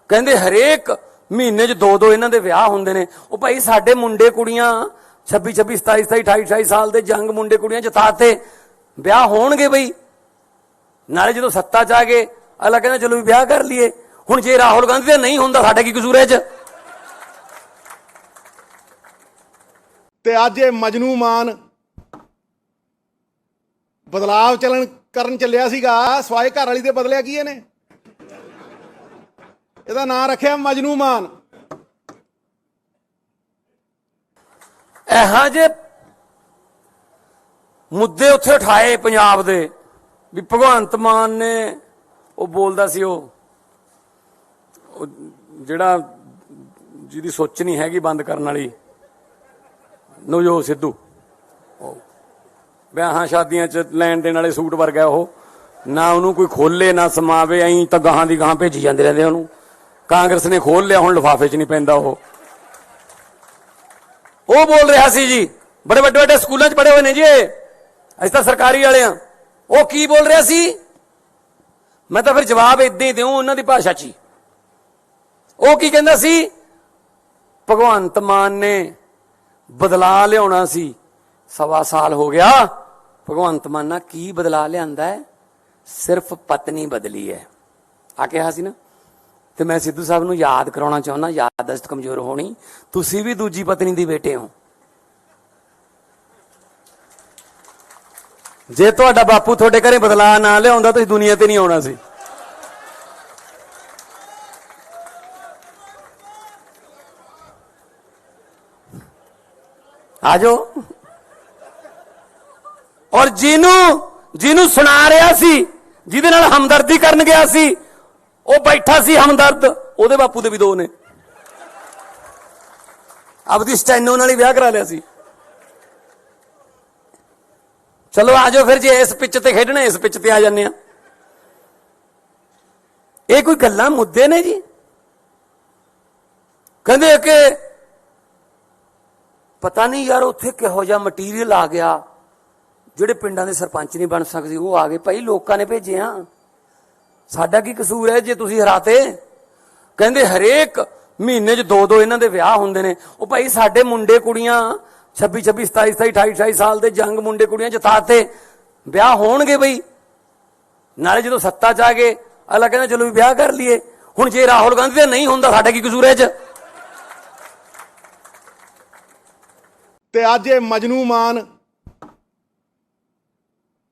ਕਹਿੰਦੇ ਹਰੇਕ ਮਹੀਨੇ 'ਚ 2 ਇਹਨਾਂ ਦੇ ਵਿਆਹ ਹੁੰਦੇ ਨੇ। ਉਹ ਭਾਈ ਸਾਡੇ ਮੁੰਡੇ ਕੁੜੀਆਂ 26 27 27 28 28 ਸਾਲ ਦੇ ਜੰਗ ਮੁੰਡੇ ਕੁੜੀਆਂ ਜਿਤਾਤੇ, ਵਿਆਹ ਹੋਣਗੇ ਬਈ। ਨਾਲੇ ਜਦੋਂ ਸੱਤਾ 'ਚ ਆ ਗਏ ਅਗਲਾ ਕਹਿੰਦਾ ਚਲੋ ਵੀ ਵਿਆਹ ਕਰ ਲਈਏ। ਹੁਣ ਜੇ ਰਾਹੁਲ ਗਾਂਧੀ ਦਾ ਨਹੀਂ ਹੁੰਦਾ ਸਾਡਾ ਕੀ ਕਸੂਰ ਹੈ 'ਚ? ਤੇ ਅੱਜ ਇਹ ਮਜਨੂ ਮਾਨ ਬਦਲਾਵ ਕਰਨ ਚੱਲਿਆ ਸੀਗਾ ਸਵਾਏ ਘਰ ਵਾਲੀ ਦੇ ਬਦਲਿਆ ਕੀ ਇਹਨੇ? ਇਹਦਾ ਨਾਂ ਰੱਖਿਆ ਮਜਨੂ ਮਾਨ। ਇਹੋ ਜਿਹੇ ਮੁੱਦੇ ਉੱਥੇ ਉਠਾਏ ਪੰਜਾਬ ਦੇ ਵੀ ਭਗਵੰਤ ਮਾਨ ਨੇ ਉਹ ਬੋਲਦਾ ਸੀ ਉਹ ਜਿਹੜਾ ਜਿਹਦੀ ਸੋਚ ਨਹੀਂ ਹੈਗੀ ਬੰਦ ਕਰਨ ਵਾਲੀ ਨਵਜੋਤ ਸਿੱਧੂ, ਵਿਆਹਾਂ ਸ਼ਾਦੀਆਂ 'ਚ ਲੈਣ ਦੇਣ ਵਾਲੇ ਸੂਟ ਵਰਗਾ ਉਹ, ਨਾ ਉਹਨੂੰ ਕੋਈ ਖੋਲੇ ਨਾ ਸਮਾਵੇ, ਐਂ ਤਾਂ ਗਾਹਾਂ ਦੀ ਗਾਹਾਂ ਭੇਜੀ ਜਾਂਦੇ ਰਹਿੰਦੇ ਉਹਨੂੰ। ਕਾਂਗਰਸ ਨੇ ਖੋਲ ਲਿਆ, ਹੁਣ ਲਿਫਾਫੇ 'ਚ ਨਹੀਂ ਪੈਂਦਾ ਉਹ ਬੋਲ ਰਿਹਾ ਸੀ ਜੀ, ਬੜੇ ਵੱਡੇ ਵੱਡੇ ਸਕੂਲਾਂ 'ਚ ਪੜ੍ਹੇ ਹੋਏ ਨੇ ਜੀ ਅਸੀਂ ਤਾਂ ਸਰਕਾਰੀ ਵਾਲੇ ਆ। ਉਹ ਕੀ ਬੋਲ ਰਿਹਾ ਸੀ? ਮੈਂ ਤਾਂ ਫਿਰ ਜਵਾਬ ਇਦਾਂ ਹੀ ਦਿਉ ਉਹਨਾਂ ਦੀ ਭਾਸ਼ਾ 'ਚ ਹੀ। ਉਹ ਕੀ ਕਹਿੰਦਾ ਸੀ? ਭਗਵੰਤ ਮਾਨ ਨੇ ਬਦਲਾ ਲਿਆਉਣਾ ਸੀ, 1.25 ਸਾਲ ਹੋ ਗਿਆ। ਭਗਵੰਤ ਮਾਨ ਨਾਲ ਕੀ ਬਦਲਾ ਲਿਆਂਦਾ ਹੈ? ਸਿਰਫ ਪਤਨੀ ਬਦਲੀ ਹੈ ਆ ਕਿਹਾ ਸੀ ਨਾ। ਤੇ ਮੈਂ ਸਿੱਧੂ ਸਾਹਿਬ ਨੂੰ ਯਾਦ ਕਰਾਉਣਾ ਚਾਹੁੰਦਾ, ਯਾਦਦਾਸ਼ਤ ਕਮਜ਼ੋਰ ਹੋਣੀ, ਤੁਸੀਂ ਵੀ ਦੂਜੀ ਪਤਨੀ ਦੀ ਬੇਟੇ ਹੋ। ਜੇ ਤੁਹਾਡਾ ਬਾਪੂ ਤੁਹਾਡੇ ਘਰੇ ਬਦਲਾ ਨਾ ਲਿਆਉਂਦਾ ਤੁਸੀਂ ਦੁਨੀਆ ਤੇ ਨਹੀਂ ਆਉਣਾ ਸੀ। ਆਜੋ। ਔਰ ਜਿਹਨੂੰ ਸੁਣਾ ਰਿਹਾ ਸੀ, ਜਿਹਦੇ ਨਾਲ ਹਮਦਰਦੀ ਕਰਨ ਗਿਆ ਸੀ, ਉਹ ਬੈਠਾ ਸੀ ਹਮਦਰਦ, ਉਹਦੇ ਬਾਪੂ ਦੇ ਵੀ 2 ਨੇ। ਆਪਦੀ ਸਟੈਨੋ ਨਾਲ ਹੀ ਵਿਆਹ ਕਰਾ ਲਿਆ ਸੀ। ਚਲੋ ਆਜੋ ਫਿਰ, ਜੇ ਇਸ ਪਿੱਚ ਤੇ ਖੇਡਣਾ ਇਸ ਪਿੱਚ ਤੇ ਆ ਜਾਂਦੇ ਆ। ਇਹ ਕੋਈ ਗੱਲਾਂ ਮੁੱਦੇ ਨੇ ਜੀ? ਕਹਿੰਦੇ ਕਿ ਪਤਾ ਨਹੀਂ ਯਾਰ ਉੱਥੇ ਕਿਹੋ ਜਿਹਾ ਮਟੀਰੀਅਲ ਆ ਗਿਆ, ਜਿਹੜੇ ਪਿੰਡਾਂ ਦੇ ਸਰਪੰਚ ਨਹੀਂ ਬਣ ਸਕਦੇ ਉਹ ਆ ਗਏ। ਭਾਈ ਲੋਕਾਂ ਨੇ ਭੇਜੇ ਆ, ਸਾਡਾ ਕੀ ਕਸੂਰ ਹੈ ਜੇ ਤੁਸੀਂ ਹਰਾਤੇ? ਕਹਿੰਦੇ ਹਰੇਕ ਮਹੀਨੇ 'ਚ 2 ਇਹਨਾਂ ਦੇ ਵਿਆਹ ਹੁੰਦੇ ਨੇ। ਉਹ ਭਾਈ ਸਾਡੇ ਮੁੰਡੇ ਕੁੜੀਆਂ 26 26 27 27 28 28 ਸਾਲ ਦੇ ਜੰਗ ਮੁੰਡੇ ਕੁੜੀਆਂ ਜਿਤਾਤੇ, ਵਿਆਹ ਹੋਣਗੇ ਬਈ। ਨਾਲੇ ਜਦੋਂ ਸੱਤਾ 'ਚ ਆ ਗਏ ਅਗਲਾ ਕਹਿੰਦਾ ਚਲੋ ਵੀ ਵਿਆਹ ਕਰ ਲਈਏ। ਹੁਣ ਜੇ ਰਾਹੁਲ ਗਾਂਧੀ ਦਾ ਨਹੀਂ ਹੁੰਦਾ ਸਾਡਾ ਕੀ ਕਸੂਰ ਹੈ 'ਚ? ਤੇ ਅੱਜ ਇਹ ਮਜਨੂ ਮਾਨ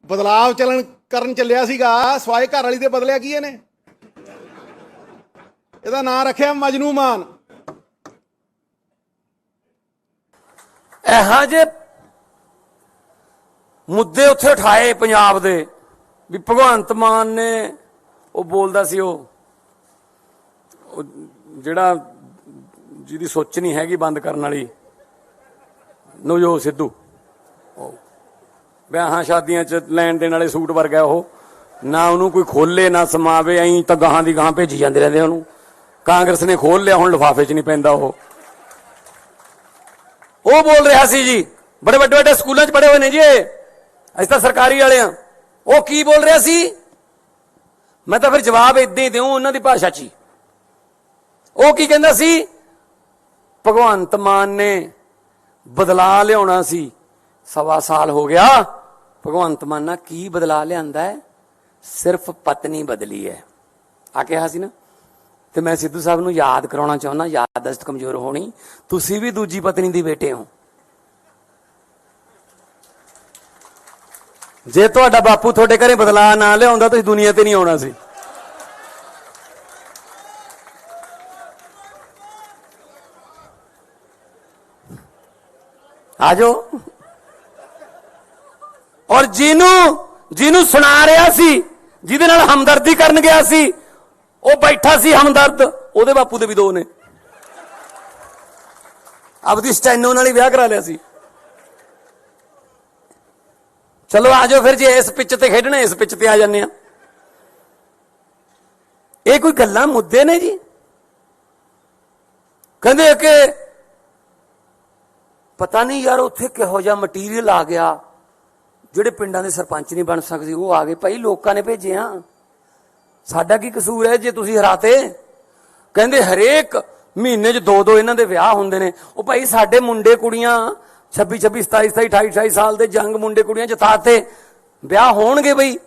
ਬਦਲਾਵ ਕਰਨ ਚੱਲਿਆ ਸੀਗਾ ਸਵਾਏ ਘਰ ਵਾਲੀ ਦੇ ਬਦਲਿਆ ਕੀ ਇਹਨੇ? ਇਹਦਾ ਨਾਂ ਰੱਖਿਆ ਮਜਨੂ ਮਾਨ। ਇਹੋ ਜਿਹੇ ਮੁੱਦੇ ਉੱਥੇ ਉਠਾਏ ਪੰਜਾਬ ਦੇ ਵੀ ਭਗਵੰਤ ਮਾਨ ਨੇ ਉਹ ਬੋਲਦਾ ਸੀ ਉਹ ਜਿਹੜਾ ਜਿਹਦੀ ਸੋਚ ਨਹੀਂ ਹੈਗੀ ਬੰਦ ਕਰਨ ਵਾਲੀ ਨਵਜੋਤ ਸਿੱਧੂ, ਵਿਆਹਾਂ ਸ਼ਾਦੀਆਂ 'ਚ ਲੈਣ ਦੇਣ ਵਾਲੇ ਸੂਟ ਵਰਗਾ ਉਹ, ਨਾ ਉਹਨੂੰ ਕੋਈ ਖੋਲੇ ਨਾ ਸਮਾਵੇ, ਐਂ ਤਾਂ ਗਾਹਾਂ ਦੀ ਗਾਹਾਂ ਭੇਜੀ ਜਾਂਦੇ ਰਹਿੰਦੇ ਉਹਨੂੰ। ਕਾਂਗਰਸ ਨੇ ਖੋਲ ਲਿਆ, ਹੁਣ ਲਿਫਾਫੇ 'ਚ ਨਹੀਂ ਪੈਂਦਾ ਉਹ ਬੋਲ ਰਿਹਾ ਸੀ ਜੀ, ਬੜੇ ਵੱਡੇ ਵੱਡੇ ਸਕੂਲਾਂ 'ਚ ਪੜ੍ਹੇ ਹੋਏ ਨੇ ਜੀ ਅਸੀਂ ਤਾਂ ਸਰਕਾਰੀ ਵਾਲੇ ਆ। ਉਹ ਕੀ ਬੋਲ ਰਿਹਾ ਸੀ? ਮੈਂ ਤਾਂ ਫਿਰ ਜਵਾਬ ਇਦਾਂ ਹੀ ਦਿਉ ਉਹਨਾਂ ਦੀ ਭਾਸ਼ਾ 'ਚ ਹੀ। ਉਹ ਕੀ ਕਹਿੰਦਾ ਸੀ? ਭਗਵੰਤ ਮਾਨ ਨੇ ਬਦਲਾ ਲਿਆਉਣਾ ਸੀ, 1.25 ਸਾਲ ਹੋ ਗਿਆ। ਭਗਵੰਤ ਮਾਨ ਨਾਲ ਕੀ ਬਦਲਾ ਲਿਆਂਦਾ ਹੈ? ਸਿਰਫ ਪਤਨੀ ਬਦਲੀ ਹੈ ਆ ਕਿਹਾ ਸੀ ਨਾ। ਤੇ ਮੈਂ ਸਿੱਧੂ ਸਾਹਿਬ ਨੂੰ ਯਾਦ ਕਰਾਉਣਾ ਚਾਹੁੰਦਾ, ਯਾਦਦਾਸ਼ਤ ਕਮਜ਼ੋਰ ਹੋਣੀ, ਤੁਸੀਂ ਵੀ ਦੂਜੀ ਪਤਨੀ ਦੀ ਬੇਟੇ ਹੋ। ਜੇ ਤੁਹਾਡਾ ਬਾਪੂ ਤੁਹਾਡੇ ਘਰੇ ਬਦਲਾ ਨਾ ਲਿਆਉਂਦਾ ਤੁਸੀਂ ਦੁਨੀਆ ਤੇ ਨਹੀਂ ਆਉਣਾ ਸੀ। ਆਜੋ। ਔਰ ਜਿਹਨੂੰ ਸੁਣਾ ਰਿਹਾ ਸੀ, ਜਿਹਦੇ ਨਾਲ ਹਮਦਰਦੀ ਕਰਨ ਗਿਆ ਸੀ, ਉਹ ਬੈਠਾ ਸੀ ਹਮਦਰਦ, ਉਹਦੇ ਬਾਪੂ ਦੇ ਵੀ 2 ਨੇ। ਆਪਦੀ ਸਟੈਨੋ ਨਾਲ ਹੀ ਵਿਆਹ ਕਰਾ ਲਿਆ ਸੀ। ਚਲੋ ਆਜੋ ਫਿਰ, ਜੇ ਇਸ ਪਿੱਚ ਤੇ ਖੇਡਣਾ ਇਸ ਪਿੱਚ ਤੇ ਆ ਜਾਂਦੇ ਆ। ਇਹ ਕੋਈ ਗੱਲਾਂ ਮੁੱਦੇ ਨੇ ਜੀ? ਕਹਿੰਦੇ ਕਿ ਪਤਾ ਨਹੀਂ ਯਾਰ ਉੱਥੇ ਕਿਹੋ ਜਿਹਾ ਮਟੀਰੀਅਲ ਆ ਗਿਆ, ਜਿਹੜੇ ਪਿੰਡਾਂ ਦੇ ਸਰਪੰਚ ਨਹੀਂ ਬਣ ਸਕਦੇ ਉਹ ਆ ਗਏ। ਭਾਈ ਲੋਕਾਂ ਨੇ ਭੇਜੇ ਆ, ਸਾਡਾ ਕੀ ਕਸੂਰ ਹੈ ਜੇ ਤੁਸੀਂ ਹਰਾਤੇ? ਕਹਿੰਦੇ ਹਰੇਕ ਮਹੀਨੇ 'ਚ 2 ਇਹਨਾਂ ਦੇ ਵਿਆਹ ਹੁੰਦੇ ਨੇ। ਉਹ ਭਾਈ ਸਾਡੇ ਮੁੰਡੇ ਕੁੜੀਆਂ 26 27 27 28 28 ਸਾਲ ਦੇ ਜੰਗ ਮੁੰਡੇ ਕੁੜੀਆਂ ਜਿਤਾਤੇ, ਵਿਆਹ ਹੋਣਗੇ ਬਈ।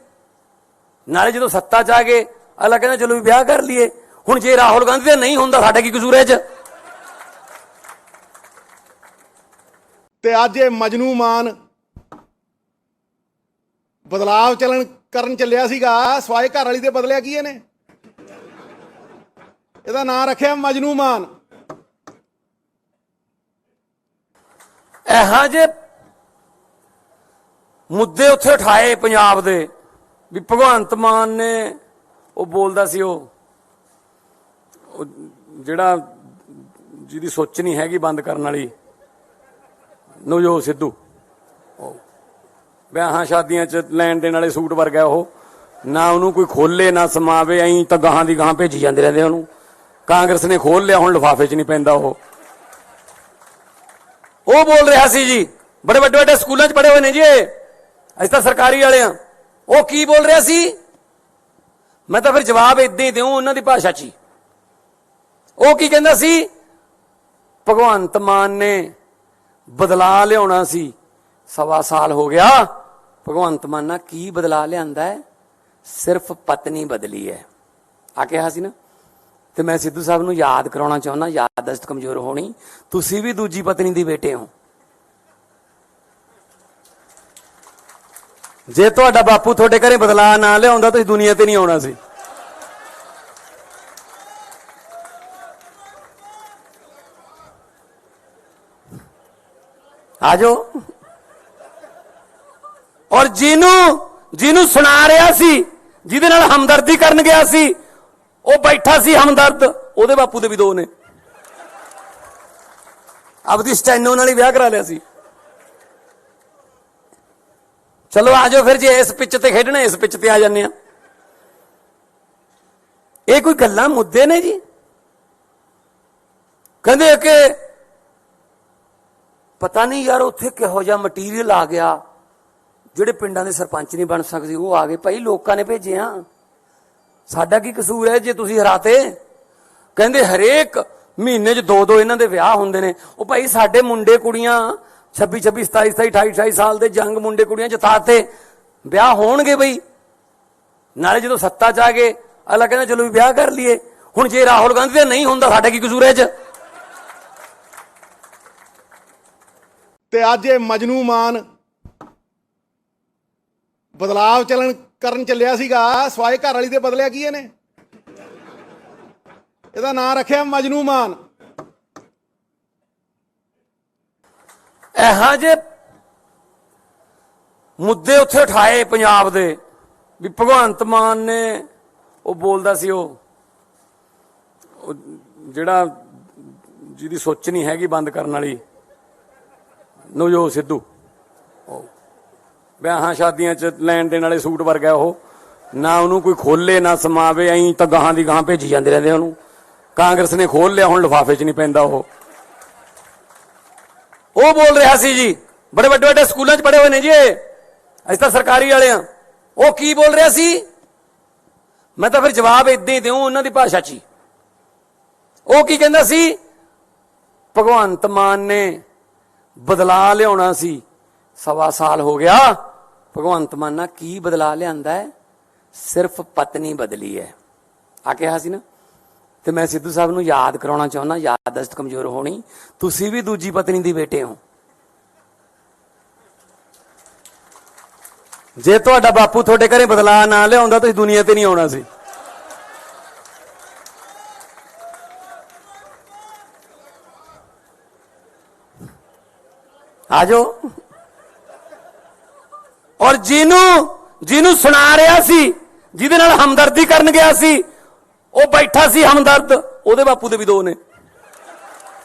ਨਾਲੇ ਜਦੋਂ ਸੱਤਾ 'ਚ ਆ ਗਏ ਅਗਲਾ ਕਹਿੰਦਾ ਚਲੋ ਵੀ ਵਿਆਹ ਕਰ ਲਈਏ। ਹੁਣ ਜੇ ਰਾਹੁਲ ਗਾਂਧੀ ਦਾ ਨਹੀਂ ਹੁੰਦਾ ਸਾਡਾ ਕੀ ਕਸੂਰ ਹੈ 'ਚ? ਤੇ ਅੱਜ ਇਹ ਮਜਨੂ ਮਾਨ ਬਦਲਾਵ ਕਰਨ ਚੱਲਿਆ ਸੀਗਾ ਸਵਾਏ ਘਰ ਵਾਲੀ ਦੇ ਬਦਲਿਆ ਕੀ ਇਹਨੇ? ਇਹਦਾ ਨਾਂ ਰੱਖਿਆ ਮਜਨੂ ਮਾਨ। ਇਹੋ ਜਿਹੇ ਮੁੱਦੇ ਉੱਥੇ ਉਠਾਏ ਪੰਜਾਬ ਦੇ ਵੀ ਭਗਵੰਤ ਮਾਨ ਨੇ ਉਹ ਬੋਲਦਾ ਸੀ ਉਹ ਜਿਹੜਾ ਜਿਹਦੀ ਸੋਚ ਨਹੀਂ ਹੈਗੀ ਬੰਦ ਕਰਨ ਵਾਲੀ ਨਵਜੋਤ ਸਿੱਧੂ, ਵਿਆਹਾਂ ਸ਼ਾਦੀਆਂ 'ਚ ਲੈਣ ਦੇਣ ਵਾਲੇ ਸੂਟ ਵਰਗਾ ਉਹ, ਨਾ ਉਹਨੂੰ ਕੋਈ ਖੋਲੇ ਨਾ ਸਮਾਵੇ, ਐਂ ਤਾਂ ਗਾਹਾਂ ਦੀ ਗਾਹਾਂ ਭੇਜੀ ਜਾਂਦੇ ਰਹਿੰਦੇ ਉਹਨੂੰ। ਕਾਂਗਰਸ ਨੇ ਖੋਲ ਲਿਆ, ਹੁਣ ਲਿਫਾਫੇ 'ਚ ਨਹੀਂ ਪੈਂਦਾ ਉਹ ਬੋਲ ਰਿਹਾ ਸੀ ਜੀ, ਬੜੇ ਵੱਡੇ ਵੱਡੇ ਸਕੂਲਾਂ 'ਚ ਪੜ੍ਹੇ ਹੋਏ ਨੇ ਜੀ ਅਸੀਂ ਤਾਂ ਸਰਕਾਰੀ ਵਾਲੇ ਆ। ਉਹ ਕੀ ਬੋਲ ਰਿਹਾ ਸੀ? ਮੈਂ ਤਾਂ ਫਿਰ ਜਵਾਬ ਇਦਾਂ ਹੀ ਦਿਉ ਉਹਨਾਂ ਦੀ ਭਾਸ਼ਾ 'ਚ ਹੀ। ਉਹ ਕੀ ਕਹਿੰਦਾ ਸੀ? ਭਗਵੰਤ ਮਾਨ ਨੇ ਬਦਲਾ ਲਿਆਉਣਾ ਸੀ, 1.25 ਸਾਲ ਹੋ ਗਿਆ। ਭਗਵੰਤ ਮਾਨ ਨਾਲ ਕੀ ਬਦਲਾ ਲਿਆਂਦਾ ਹੈ? ਸਿਰਫ ਪਤਨੀ ਬਦਲੀ ਹੈ ਆ ਕਿਹਾ ਸੀ ਨਾ। ਤੇ ਮੈਂ ਸਿੱਧੂ ਸਾਹਿਬ ਨੂੰ ਯਾਦ ਕਰਾਉਣਾ ਚਾਹੁੰਦਾ, ਯਾਦਦਾਸ਼ਤ ਕਮਜ਼ੋਰ ਹੋਣੀ, ਤੁਸੀਂ ਵੀ ਦੂਜੀ ਪਤਨੀ ਦੀ ਬੇਟੇ ਹੋ। ਜੇ ਤੁਹਾਡਾ ਬਾਪੂ ਤੁਹਾਡੇ ਘਰੇ ਬਦਲਾ ਨਾ ਲਿਆਉਂਦਾ ਤੁਸੀਂ ਦੁਨੀਆ ਤੇ ਨਹੀਂ ਆਉਣਾ ਸੀ। ਆਜੋ। ਔਰ ਜਿਹਨੂੰ ਸੁਣਾ ਰਿਹਾ ਸੀ, ਜਿਹਦੇ ਨਾਲ ਹਮਦਰਦੀ ਕਰਨ ਗਿਆ ਸੀ, ਉਹ ਬੈਠਾ ਸੀ ਹਮਦਰਦ, ਉਹਦੇ ਬਾਪੂ ਦੇ ਵੀ 2 ਨੇ। ਆਪਦੀ ਸਟੈਨੋ ਨਾਲ ਹੀ ਵਿਆਹ ਕਰਾ ਲਿਆ ਸੀ। ਚਲੋ ਆਜੋ ਫਿਰ, ਜੇ ਇਸ ਪਿੱਚ ਤੇ ਖੇਡਣਾ ਇਸ ਪਿੱਚ ਤੇ ਆ ਜਾਂਦੇ ਆ। ਇਹ ਕੋਈ ਗੱਲਾਂ ਮੁੱਦੇ ਨੇ ਜੀ? ਕਹਿੰਦੇ ਕਿ ਪਤਾ ਨਹੀਂ ਯਾਰ ਉੱਥੇ ਕਿਹੋ ਜਿਹਾ ਮਟੀਰੀਅਲ ਆ ਗਿਆ, ਜਿਹੜੇ ਪਿੰਡਾਂ ਦੇ ਸਰਪੰਚ ਨਹੀਂ ਬਣ ਸਕਦੇ ਉਹ ਆ ਗਏ। ਭਾਈ ਲੋਕਾਂ ਨੇ ਭੇਜੇ ਆ, ਸਾਡਾ ਕੀ ਕਸੂਰ ਹੈ ਜੇ ਤੁਸੀਂ ਹਰਾਤੇ? ਕਹਿੰਦੇ ਹਰੇਕ ਮਹੀਨੇ 'ਚ 2 ਇਹਨਾਂ ਦੇ ਵਿਆਹ ਹੁੰਦੇ ਨੇ। ਉਹ ਭਾਈ ਸਾਡੇ ਮੁੰਡੇ ਕੁੜੀਆਂ 26 26 27 27 28 28 ਸਾਲ ਦੇ ਜੰਗ ਮੁੰਡੇ ਕੁੜੀਆਂ ਜਿਤਾਤੇ, ਵਿਆਹ ਹੋਣਗੇ ਬਈ। ਨਾਲੇ ਜਦੋਂ ਸੱਤਾ 'ਚ ਆ ਗਏ ਅਗਲਾ ਕਹਿੰਦਾ ਚਲੋ ਵੀ ਵਿਆਹ ਕਰ ਲਈਏ। ਹੁਣ ਜੇ ਰਾਹੁਲ ਗਾਂਧੀ ਦਾ ਨਹੀਂ ਹੁੰਦਾ ਸਾਡਾ ਕੀ ਕਸੂਰ ਹੈ 'ਚ? ਤੇ ਅੱਜ ਇਹ ਮਜਨੂ ਮਾਨ ਬਦਲਾਵ ਕਰਨ ਚੱਲਿਆ ਸੀਗਾ ਸਵਾਏ ਘਰ ਵਾਲੀ ਦੇ ਬਦਲਿਆ ਕੀ ਇਹਨੇ? ਇਹਦਾ ਨਾਂ ਰੱਖਿਆ ਮਜਨੂ ਮਾਨ। ਇਹੋ ਜਿਹੇ ਮੁੱਦੇ ਉੱਥੇ ਉਠਾਏ ਪੰਜਾਬ ਦੇ ਵੀ ਭਗਵੰਤ ਮਾਨ ਨੇ ਉਹ ਬੋਲਦਾ ਸੀ ਉਹ ਜਿਹੜਾ ਜਿਹਦੀ ਸੋਚ ਨਹੀਂ ਹੈਗੀ ਬੰਦ ਕਰਨ ਵਾਲੀ ਨਵਜੋਤ ਸਿੱਧੂ, ਵਿਆਹਾਂ ਸ਼ਾਦੀਆਂ 'ਚ ਲੈਣ ਦੇਣ ਵਾਲੇ ਸੂਟ ਵਰਗਾ ਉਹ, ਨਾ ਉਹਨੂੰ ਕੋਈ ਖੋਲੇ ਨਾ ਸਮਾਵੇ, ਐਂ ਤਾਂ ਗਾਹਾਂ ਦੀ ਗਾਹਾਂ ਭੇਜੀ ਜਾਂਦੇ ਰਹਿੰਦੇ ਉਹਨੂੰ। ਕਾਂਗਰਸ ਨੇ ਖੋਲ ਲਿਆ, ਹੁਣ ਲਿਫਾਫੇ 'ਚ ਨਹੀਂ ਪੈਂਦਾ ਉਹ ਬੋਲ ਰਿਹਾ ਸੀ ਜੀ, ਬੜੇ ਵੱਡੇ ਵੱਡੇ ਸਕੂਲਾਂ 'ਚ ਪੜ੍ਹੇ ਹੋਏ ਨੇ ਜੀ ਇਹ, ਅਸੀਂ ਤਾਂ ਸਰਕਾਰੀ ਵਾਲੇ ਆ। ਉਹ ਕੀ ਬੋਲ ਰਿਹਾ ਸੀ? ਮੈਂ ਤਾਂ ਫਿਰ ਜਵਾਬ ਇਦਾਂ ਹੀ ਦਿਉ ਉਹਨਾਂ ਦੀ ਭਾਸ਼ਾ 'ਚ ਹੀ। ਉਹ ਕੀ ਕਹਿੰਦਾ ਸੀ? ਭਗਵੰਤ ਮਾਨ ਨੇ ਬਦਲਾ ਲਿਆਉਣਾ ਸੀ, 1.25 ਸਾਲ ਹੋ ਗਿਆ। ਭਗਵੰਤ ਮਾਨ ਨਾਲ ਕੀ ਬਦਲਾ ਲਿਆਂਦਾ ਹੈ? ਸਿਰਫ ਪਤਨੀ ਬਦਲੀ ਹੈ ਆ ਕਿਹਾ ਸੀ ਨਾ। ਤੇ ਮੈਂ ਸਿੱਧੂ ਸਾਹਿਬ ਨੂੰ ਯਾਦ ਕਰਾਉਣਾ ਚਾਹੁੰਦਾ, ਯਾਦਦਾਸ਼ਤ ਕਮਜ਼ੋਰ ਹੋਣੀ, ਤੁਸੀਂ ਵੀ ਦੂਜੀ ਪਤਨੀ ਦੀ ਬੇਟੇ ਹੋ। ਜੇ ਤੁਹਾਡਾ ਬਾਪੂ ਤੁਹਾਡੇ ਘਰੇ ਬਦਲਾ ਨਾ ਲਿਆਉਂਦਾ ਤੁਸੀਂ ਦੁਨੀਆ ਤੇ ਨਹੀਂ ਆਉਣਾ ਸੀ। ਆ ਜਾਓ। ਔਰ ਜਿਹਨੂੰ ਸੁਣਾ ਰਿਹਾ ਸੀ, ਜਿਹਦੇ ਨਾਲ ਹਮਦਰਦੀ ਕਰਨ ਗਿਆ ਸੀ, ਉਹ ਬੈਠਾ ਸੀ ਹਮਦਰਦ, ਉਹਦੇ ਬਾਪੂ ਦੇ ਵੀ 2 ਨੇ।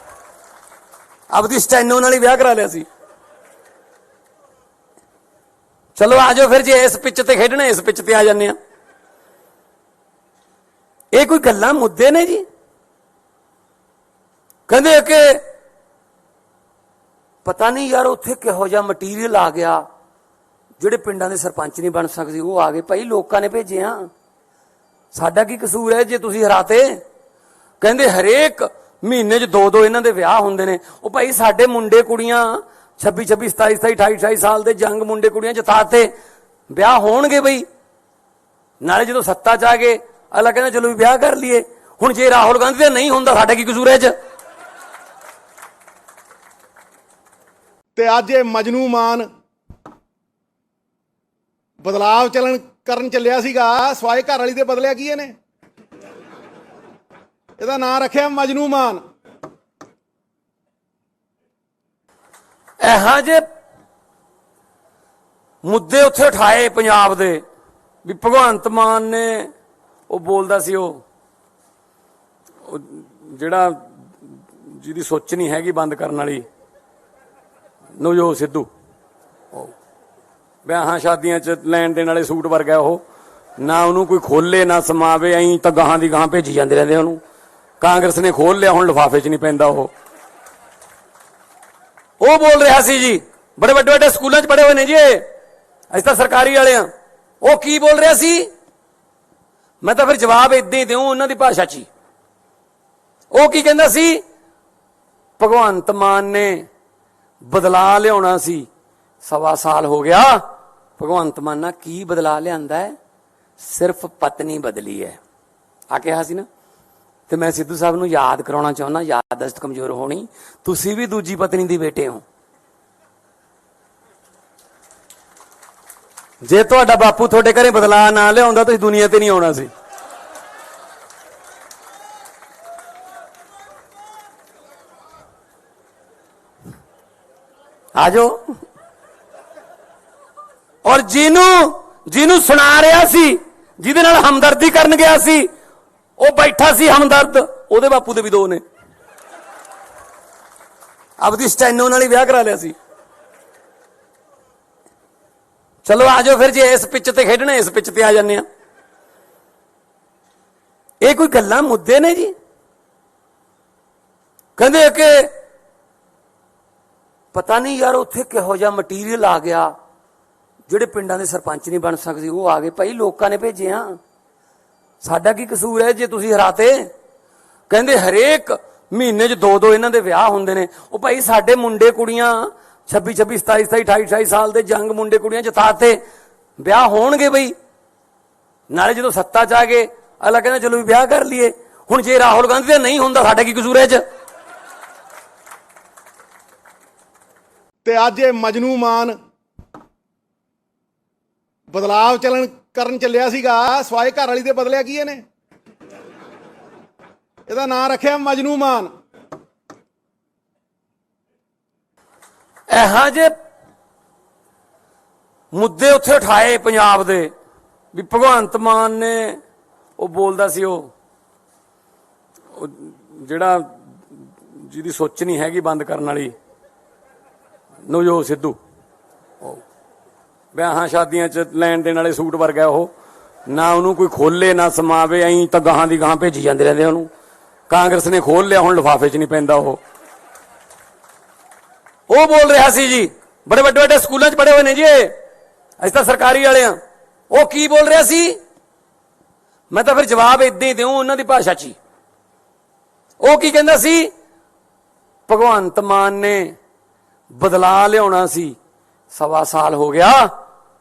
ਆਪਦੀ ਸਟੈਨੋ ਨਾਲ ਹੀ ਵਿਆਹ ਕਰਾ ਲਿਆ ਸੀ। ਚਲੋ ਆ ਜਾਓ ਫਿਰ, ਜੇ ਇਸ ਪਿੱਚ ਤੇ ਖੇਡਣਾ ਇਸ ਪਿੱਚ ਤੇ ਆ ਜਾਂਦੇ ਆ। ਇਹ ਕੋਈ ਗੱਲਾਂ ਮੁੱਦੇ ਨੇ ਜੀ? ਕਹਿੰਦੇ ਕਿ ਪਤਾ ਨਹੀਂ ਯਾਰ ਉੱਥੇ ਕਿਹੋ ਜਿਹਾ ਮਟੀਰੀਅਲ ਆ ਗਿਆ, ਜਿਹੜੇ ਪਿੰਡਾਂ ਦੇ ਸਰਪੰਚ ਨਹੀਂ ਬਣ ਸਕਦੇ ਉਹ ਆ ਗਏ। ਭਾਈ ਲੋਕਾਂ ਨੇ ਭੇਜੇ ਆ, ਸਾਡਾ ਕੀ ਕਸੂਰ ਹੈ ਜੇ ਤੁਸੀਂ ਹਰਾਤੇ? ਕਹਿੰਦੇ ਹਰੇਕ ਮਹੀਨੇ 'ਚ 2-2 ਇਹਨਾਂ ਦੇ ਵਿਆਹ ਹੁੰਦੇ ਨੇ। ਉਹ ਭਾਈ ਸਾਡੇ ਮੁੰਡੇ ਕੁੜੀਆਂ 26-26, 27-27, 28-28 ਸਾਲ ਦੇ ਜੰਗ ਮੁੰਡੇ ਕੁੜੀਆਂ ਜਿਤਾਤੇ, ਵਿਆਹ ਹੋਣਗੇ ਬਈ। ਨਾਲੇ ਜਦੋਂ ਸੱਤਾ 'ਚ ਆ ਗਏ ਅਗਲਾ ਕਹਿੰਦਾ ਚਲੋ ਵੀ ਵਿਆਹ ਕਰ ਲਈਏ। ਹੁਣ ਜੇ ਰਾਹੁਲ ਗਾਂਧੀ ਦਾ ਨਹੀਂ ਹੁੰਦਾ ਸਾਡਾ ਕੀ ਕਸੂਰ ਹੈ 'ਚ? ਤੇ ਅੱਜ ਇਹ ਮਜਨੂ ਮਾਨ ਬਦਲਾਵ ਕਰਨ ਚੱਲਿਆ ਸੀਗਾ ਸਵਾਏ ਘਰ ਵਾਲੀ ਦੇ ਬਦਲਿਆ ਕੀ ਇਹਨੇ? ਇਹਦਾ ਨਾਂ ਰੱਖਿਆ ਮਜਨੂ ਮਾਨ। ਇਹੋ ਜਿਹੇ ਮੁੱਦੇ ਉੱਥੇ ਉਠਾਏ ਪੰਜਾਬ ਦੇ ਵੀ ਭਗਵੰਤ ਮਾਨ ਨੇ ਉਹ ਬੋਲਦਾ ਸੀ ਉਹ ਜਿਹੜਾ ਜਿਹਦੀ ਸੋਚ ਨਹੀਂ ਹੈਗੀ ਬੰਦ ਕਰਨ ਵਾਲੀ ਨਵਜੋਤ ਸਿੱਧੂ, ਵਿਆਹਾਂ ਸ਼ਾਦੀਆਂ 'ਚ ਲੈਣ ਦੇਣ ਵਾਲੇ ਸੂਟ ਵਰਗਾ ਉਹ, ਨਾ ਉਹਨੂੰ ਕੋਈ ਖੋਲੇ ਨਾ ਸਮਾਵੇ, ਐਂ ਤਾਂ ਗਾਹਾਂ ਦੀ ਗਾਹਾਂ ਭੇਜੀ ਜਾਂਦੇ ਰਹਿੰਦੇ ਉਹਨੂੰ। ਕਾਂਗਰਸ ਨੇ ਖੋਲ ਲਿਆ, ਹੁਣ ਲਿਫਾਫੇ 'ਚ ਨਹੀਂ ਪੈਂਦਾ ਉਹ ਬੋਲ ਰਿਹਾ ਸੀ ਜੀ, ਬੜੇ ਵੱਡੇ ਵੱਡੇ ਸਕੂਲਾਂ 'ਚ ਪੜ੍ਹੇ ਹੋਏ ਨੇ ਜੀ ਇਹ, ਅਸੀਂ ਤਾਂ ਸਰਕਾਰੀ ਵਾਲੇ ਆ। ਉਹ ਕੀ ਬੋਲ ਰਿਹਾ ਸੀ? ਮੈਂ ਤਾਂ ਫਿਰ ਜਵਾਬ ਇਦਾਂ ਹੀ ਦਿਉ ਉਹਨਾਂ ਦੀ ਭਾਸ਼ਾ 'ਚ ਹੀ। ਉਹ ਕੀ ਕਹਿੰਦਾ ਸੀ? ਭਗਵੰਤ ਮਾਨ ਨੇ ਬਦਲਾ ਲਿਆਉਣਾ ਸੀ, 1.25 ਸਾਲ ਹੋ ਗਿਆ। ਭਗਵੰਤ ਮਾਨ ਨਾਲ ਕੀ ਬਦਲਾ ਲਿਆਂਦਾ ਹੈ? ਸਿਰਫ ਪਤਨੀ ਬਦਲੀ ਹੈ ਆ ਕਿਹਾ ਸੀ ਨਾ। ਤੇ ਮੈਂ ਸਿੱਧੂ ਸਾਹਿਬ ਨੂੰ ਯਾਦ ਕਰਾਉਣਾ ਚਾਹੁੰਦਾ, ਯਾਦਦਾਸ਼ਤ ਕਮਜ਼ੋਰ ਹੋਣੀ, ਤੁਸੀਂ ਵੀ ਦੂਜੀ ਪਤਨੀ ਦੀ ਬੇਟੇ ਹੋ। ਜੇ ਤੁਹਾਡਾ ਬਾਪੂ ਤੁਹਾਡੇ ਘਰੇ ਬਦਲਾ ਨਾ ਲਿਆਉਂਦਾ ਤੁਸੀਂ ਦੁਨੀਆ ਤੇ ਨਹੀਂ ਆਉਣਾ ਸੀ। ਆ ਜਾਓ। ਔਰ ਜਿਹਨੂੰ ਸੁਣਾ ਰਿਹਾ ਸੀ, ਜਿਹਦੇ ਨਾਲ ਹਮਦਰਦੀ ਕਰਨ ਗਿਆ ਸੀ, ਉਹ ਬੈਠਾ ਸੀ ਹਮਦਰਦ, ਉਹਦੇ ਬਾਪੂ ਦੇ ਵੀ 2 ਨੇ। ਆਪਦੀ ਸਟੈਨੋ ਨਾਲ ਹੀ ਵਿਆਹ ਕਰਾ ਲਿਆ ਸੀ। ਚਲੋ ਆ ਜਾਓ ਫਿਰ, ਜੇ ਇਸ ਪਿੱਚ ਤੇ ਖੇਡਣਾ ਇਸ ਪਿੱਚ ਤੇ ਆ ਜਾਂਦੇ ਆ। ਇਹ ਕੋਈ ਗੱਲਾਂ ਮੁੱਦੇ ਨੇ ਜੀ? ਕਹਿੰਦੇ ਕਿ ਪਤਾ ਨਹੀਂ ਯਾਰ ਉੱਥੇ ਕਿਹੋ ਜਿਹਾ ਮਟੀਰੀਅਲ ਆ ਗਿਆ, ਜਿਹੜੇ ਪਿੰਡਾਂ ਦੇ ਸਰਪੰਚ ਨਹੀਂ ਬਣ ਸਕਦੇ ਉਹ ਆ ਗਏ। ਭਾਈ ਲੋਕਾਂ ਨੇ ਭੇਜੇ ਆ, ਸਾਡਾ ਕੀ ਕਸੂਰ ਹੈ ਜੇ ਤੁਸੀਂ ਹਰਾਤੇ? ਕਹਿੰਦੇ ਹਰੇਕ ਮਹੀਨੇ 'ਚ 2-2 ਇਹਨਾਂ ਦੇ ਵਿਆਹ ਹੁੰਦੇ ਨੇ। ਉਹ ਭਾਈ ਸਾਡੇ ਮੁੰਡੇ ਕੁੜੀਆਂ 26-26, 27-27, 28-28 ਸਾਲ ਦੇ ਜੰਗ ਮੁੰਡੇ ਕੁੜੀਆਂ ਜਿਤਾਤੇ, ਵਿਆਹ ਹੋਣਗੇ ਬਈ। ਨਾਲੇ ਜਦੋਂ ਸੱਤਾ 'ਚ ਆ ਗਏ ਅਗਲਾ ਕਹਿੰਦਾ ਚਲੋ ਵੀ ਵਿਆਹ ਕਰ ਲਈਏ। ਹੁਣ ਜੇ ਰਾਹੁਲ ਗਾਂਧੀ ਦਾ ਨਹੀਂ ਹੁੰਦਾ ਸਾਡਾ ਕੀ ਕਸੂਰ ਹੈ 'ਚ? ਤੇ ਅੱਜ ਇਹ ਮਜਨੂ ਮਾਨ ਬਦਲਾਵ ਕਰਨ ਚੱਲਿਆ ਸੀਗਾ ਸਵਾਏ ਘਰ ਵਾਲੀ ਦੇ ਬਦਲਿਆ ਕੀ ਇਹਨੇ? ਇਹਦਾ ਨਾਂ ਰੱਖਿਆ ਮਜਨੂ ਮਾਨ। ਇਹੋ ਜਿਹੇ ਮੁੱਦੇ ਉੱਥੇ ਉਠਾਏ ਪੰਜਾਬ ਦੇ ਵੀ ਭਗਵੰਤ ਮਾਨ ਨੇ ਉਹ ਬੋਲਦਾ ਸੀ ਉਹ ਜਿਹੜਾ ਜਿਹਦੀ ਸੋਚ ਨਹੀਂ ਹੈਗੀ ਬੰਦ ਕਰਨ ਵਾਲੀ ਨਵਜੋਤ ਸਿੱਧੂ, ਵਿਆਹਾਂ ਸ਼ਾਦੀਆਂ 'ਚ ਲੈਣ ਦੇਣ ਵਾਲੇ ਸੂਟ ਵਰਗਾ ਉਹ, ਨਾ ਉਹਨੂੰ ਕੋਈ ਖੋਲੇ ਨਾ ਸਮਾਵੇ, ਐਂ ਤਾਂ ਗਾਹਾਂ ਦੀ ਗਾਹਾਂ ਭੇਜੀ ਜਾਂਦੇ ਰਹਿੰਦੇ ਉਹਨੂੰ। ਕਾਂਗਰਸ ਨੇ ਖੋਲ ਲਿਆ, ਹੁਣ ਲਿਫਾਫੇ 'ਚ ਨਹੀਂ ਪੈਂਦਾ ਉਹ ਬੋਲ ਰਿਹਾ ਸੀ ਜੀ, ਬੜੇ ਵੱਡੇ ਵੱਡੇ ਸਕੂਲਾਂ 'ਚ ਪੜ੍ਹੇ ਹੋਏ ਨੇ ਜੀ ਅਸੀਂ ਤਾਂ ਸਰਕਾਰੀ ਵਾਲੇ ਆ। ਉਹ ਕੀ ਬੋਲ ਰਿਹਾ ਸੀ? ਮੈਂ ਤਾਂ ਫਿਰ ਜਵਾਬ ਇਦਾਂ ਹੀ ਦਿਉ ਉਹਨਾਂ ਦੀ ਭਾਸ਼ਾ 'ਚ ਹੀ। ਉਹ ਕੀ ਕਹਿੰਦਾ ਸੀ? ਭਗਵੰਤ ਮਾਨ ਨੇ ਬਦਲਾ ਲਿਆਉਣਾ ਸੀ, 1.25 ਸਾਲ ਹੋ ਗਿਆ।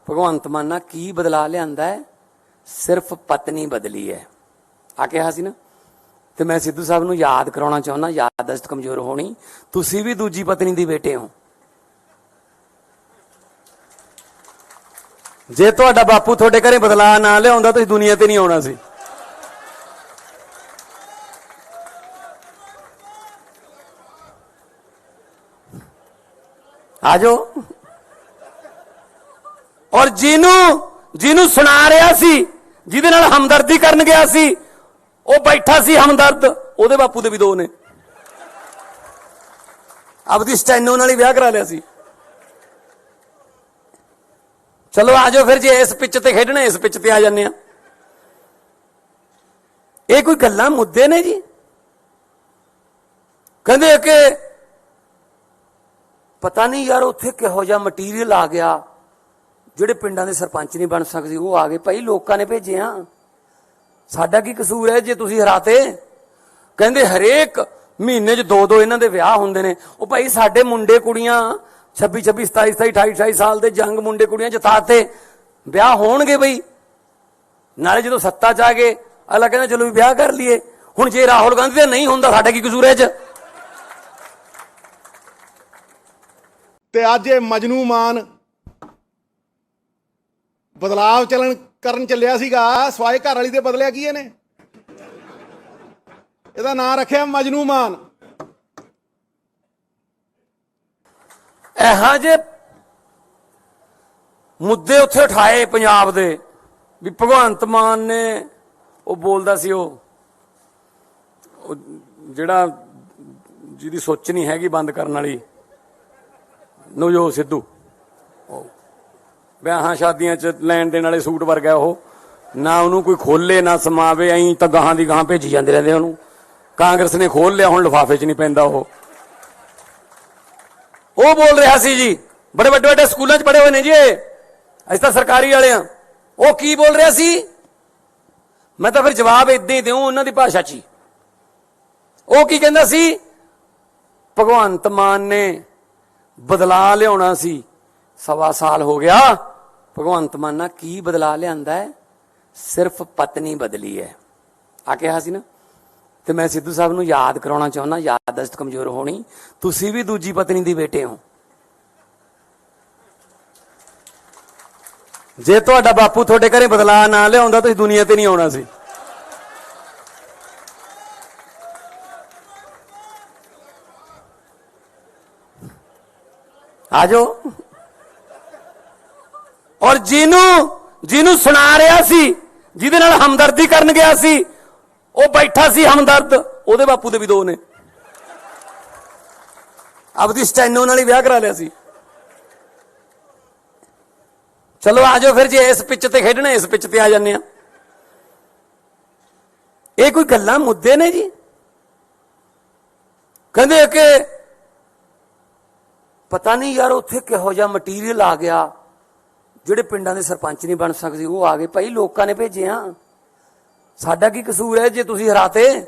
ਭਗਵੰਤ ਮਾਨ ਨਾਲ ਕੀ ਬਦਲਾ ਲਿਆਂਦਾ ਹੈ? ਸਿਰਫ ਪਤਨੀ ਬਦਲੀ ਹੈ ਆ ਕਿਹਾ ਸੀ ਨਾ। ਤੇ ਮੈਂ ਸਿੱਧੂ ਸਾਹਿਬ ਨੂੰ ਯਾਦ ਕਰਾਉਣਾ ਚਾਹੁੰਦਾ, ਯਾਦਦਾਸ਼ਤ ਕਮਜ਼ੋਰ ਹੋਣੀ, ਤੁਸੀਂ ਵੀ ਦੂਜੀ ਪਤਨੀ ਦੀ ਬੇਟੇ ਹੋ। ਜੇ ਤੁਹਾਡਾ ਬਾਪੂ ਤੁਹਾਡੇ ਘਰੇ ਬਦਲਾ ਨਾ ਲਿਆਉਂਦਾ ਤੁਸੀਂ ਦੁਨੀਆ ਤੇ ਨਹੀਂ ਆਉਣਾ ਸੀ। ਆ ਜਾਓ। ਔਰ ਜਿਹਨੂੰ ਸੁਣਾ ਰਿਹਾ ਸੀ, ਜਿਹਦੇ ਨਾਲ ਹਮਦਰਦੀ ਕਰਨ ਗਿਆ ਸੀ, ਉਹ ਬੈਠਾ ਸੀ ਹਮਦਰਦ, ਉਹਦੇ ਬਾਪੂ ਦੇ ਵੀ 2 ਨੇ। ਆਪਦੀ ਸਟੈਨੋ ਨਾਲ ਹੀ ਵਿਆਹ ਕਰਾ ਲਿਆ ਸੀ। ਚਲੋ ਆ ਜਾਓ ਫਿਰ, ਜੇ ਇਸ ਪਿੱਚ ਤੇ ਖੇਡਣਾ ਇਸ ਪਿੱਚ ਤੇ ਆ ਜਾਂਦੇ ਆ। ਇਹ ਕੋਈ ਗੱਲਾਂ ਮੁੱਦੇ ਨੇ ਜੀ? ਕਹਿੰਦੇ ਕਿ ਪਤਾ ਨਹੀਂ ਯਾਰ ਉੱਥੇ ਕਿਹੋ ਜਿਹਾ ਮਟੀਰੀਅਲ ਆ ਗਿਆ, ਜਿਹੜੇ ਪਿੰਡਾਂ ਦੇ ਸਰਪੰਚ ਨਹੀਂ ਬਣ ਸਕਦੇ ਉਹ ਆ ਗਏ। ਭਾਈ ਲੋਕਾਂ ਨੇ ਭੇਜੇ ਆ, ਸਾਡਾ ਕੀ ਕਸੂਰ ਹੈ ਜੇ ਤੁਸੀਂ ਹਰਾਤੇ? ਕਹਿੰਦੇ ਹਰੇਕ ਮਹੀਨੇ 'ਚ 2-2 ਇਹਨਾਂ ਦੇ ਵਿਆਹ ਹੁੰਦੇ ਨੇ। ਉਹ ਭਾਈ ਸਾਡੇ ਮੁੰਡੇ ਕੁੜੀਆਂ 26, 27, 28, 28 ਸਾਲ ਦੇ ਜੰਗ ਮੁੰਡੇ ਕੁੜੀਆਂ ਜਿਤਾਤੇ, ਵਿਆਹ ਹੋਣਗੇ ਬਈ। ਨਾਲੇ ਜਦੋਂ ਸੱਤਾ 'ਚ ਆ ਗਏ ਅਗਲਾ ਕਹਿੰਦਾ ਚਲੋ ਵੀ ਵਿਆਹ ਕਰ ਲਈਏ। ਹੁਣ ਜੇ ਰਾਹੁਲ ਗਾਂਧੀ ਦਾ ਨਹੀਂ ਹੁੰਦਾ ਸਾਡਾ ਕੀ ਕਸੂਰ ਹੈ ਇਹ 'ਚ? ਤੇ ਅੱਜ ਇਹ ਮਜਨੂ ਮਾਨ ਬਦਲਾਵ ਕਰਨ ਚੱਲਿਆ ਸੀਗਾ ਸਵਾਏ ਘਰ ਵਾਲੀ ਦੇ ਬਦਲਿਆ ਕੀ ਇਹਨੇ? ਇਹਦਾ ਨਾਂ ਰੱਖਿਆ ਮਜਨੂ ਮਾਨ। ਇਹੋ ਜਿਹੇ ਮੁੱਦੇ ਉੱਥੇ ਉਠਾਏ ਪੰਜਾਬ ਦੇ ਵੀ ਭਗਵੰਤ ਮਾਨ ਨੇ ਉਹ ਬੋਲਦਾ ਸੀ ਉਹ ਜਿਹੜਾ ਜਿਹਦੀ ਸੋਚ ਨਹੀਂ ਹੈਗੀ ਬੰਦ ਕਰਨ ਵਾਲੀ ਨਵਜੋਤ ਸਿੱਧੂ, ਵਿਆਹਾਂ ਸ਼ਾਦੀਆਂ 'ਚ ਲੈਣ ਦੇਣ ਵਾਲੇ ਸੂਟ ਵਰਗਾ ਉਹ, ਨਾ ਉਹਨੂੰ ਕੋਈ ਖੋਲੇ ਨਾ ਸਮਾਵੇ, ਐਂ ਤਾਂ ਗਾਹਾਂ ਦੀ ਗਾਹਾਂ ਭੇਜੀ ਜਾਂਦੇ ਰਹਿੰਦੇ ਉਹਨੂੰ। ਕਾਂਗਰਸ ਨੇ ਖੋਲ ਲਿਆ, ਹੁਣ ਲਿਫਾਫੇ 'ਚ ਨਹੀਂ ਪੈਂਦਾ ਉਹ ਬੋਲ ਰਿਹਾ ਸੀ ਜੀ, ਬੜੇ ਵੱਡੇ ਵੱਡੇ ਸਕੂਲਾਂ 'ਚ ਪੜ੍ਹੇ ਹੋਏ ਨੇ ਜੀ ਅਸੀਂ ਤਾਂ ਸਰਕਾਰੀ ਵਾਲੇ ਆ। ਉਹ ਕੀ ਬੋਲ ਰਿਹਾ ਸੀ? ਮੈਂ ਤਾਂ ਫਿਰ ਜਵਾਬ ਇਦਾਂ ਹੀ ਦਿਉ ਉਹਨਾਂ ਦੀ ਭਾਸ਼ਾ 'ਚ ਹੀ। ਉਹ ਕੀ ਕਹਿੰਦਾ ਸੀ? ਭਗਵੰਤ ਮਾਨ ਨੇ ਬਦਲਾ ਲਿਆਉਣਾ ਸੀ, 1.25 ਸਾਲ ਹੋ ਗਿਆ। ਭਗਵੰਤ ਮਾਨ ਨਾਲ ਕੀ ਬਦਲਾ ਲਿਆਂਦਾ ਹੈ? ਸਿਰਫ ਪਤਨੀ ਬਦਲੀ ਹੈ ਆ ਕਿਹਾ ਸੀ ਨਾ। ਤੇ ਮੈਂ ਸਿੱਧੂ ਸਾਹਿਬ ਨੂੰ ਯਾਦ ਕਰਾਉਣਾ ਚਾਹੁੰਦਾ, ਯਾਦਦਾਸ਼ਤ ਕਮਜ਼ੋਰ ਹੋਣੀ, ਤੁਸੀਂ ਵੀ ਦੂਜੀ ਪਤਨੀ ਦੀ ਬੇਟੇ ਹੋ। ਜੇ ਤੁਹਾਡਾ ਬਾਪੂ ਤੁਹਾਡੇ ਘਰੇ ਬਦਲਾ ਨਾ ਲਿਆਉਂਦਾ ਤੁਸੀਂ ਦੁਨੀਆ ਤੇ ਨਹੀਂ ਆਉਣਾ ਸੀ। ਆ ਜਾਓ। ਔਰ ਜਿਹਨੂੰ ਸੁਣਾ ਰਿਹਾ ਸੀ, ਜਿਹਦੇ ਨਾਲ ਹਮਦਰਦੀ ਕਰਨ ਗਿਆ ਸੀ, ਉਹ ਬੈਠਾ ਸੀ ਹਮਦਰਦ, ਉਹਦੇ ਬਾਪੂ ਦੇ ਵੀ 2 ਨੇ। ਆਪਦੀ ਸਟੈਨੋ ਨਾਲ ਹੀ ਵਿਆਹ ਕਰਾ ਲਿਆ ਸੀ। ਚਲੋ ਆ ਜਾਓ ਫਿਰ, ਜੇ ਇਸ ਪਿੱਚ ਤੇ ਖੇਡਣਾ ਇਸ ਪਿੱਚ ਤੇ ਆ ਜਾਂਦੇ ਆ। ਇਹ ਕੋਈ ਗੱਲਾਂ ਮੁੱਦੇ ਨੇ ਜੀ? ਕਹਿੰਦੇ ਕਿ ਪਤਾ ਨਹੀਂ ਯਾਰ ਉੱਥੇ ਕਿਹੋ ਜਿਹਾ ਮਟੀਰੀਅਲ ਆ ਗਿਆ, ਜਿਹੜੇ ਪਿੰਡਾਂ ਦੇ ਸਰਪੰਚ ਨਹੀਂ ਬਣ ਸਕਦੇ ਉਹ ਆ ਗਏ। ਭਾਈ ਲੋਕਾਂ ਨੇ ਭੇਜੇ ਆ, ਸਾਡਾ ਕੀ ਕਸੂਰ ਹੈ ਜੇ ਤੁਸੀਂ ਹਰਾਤੇ?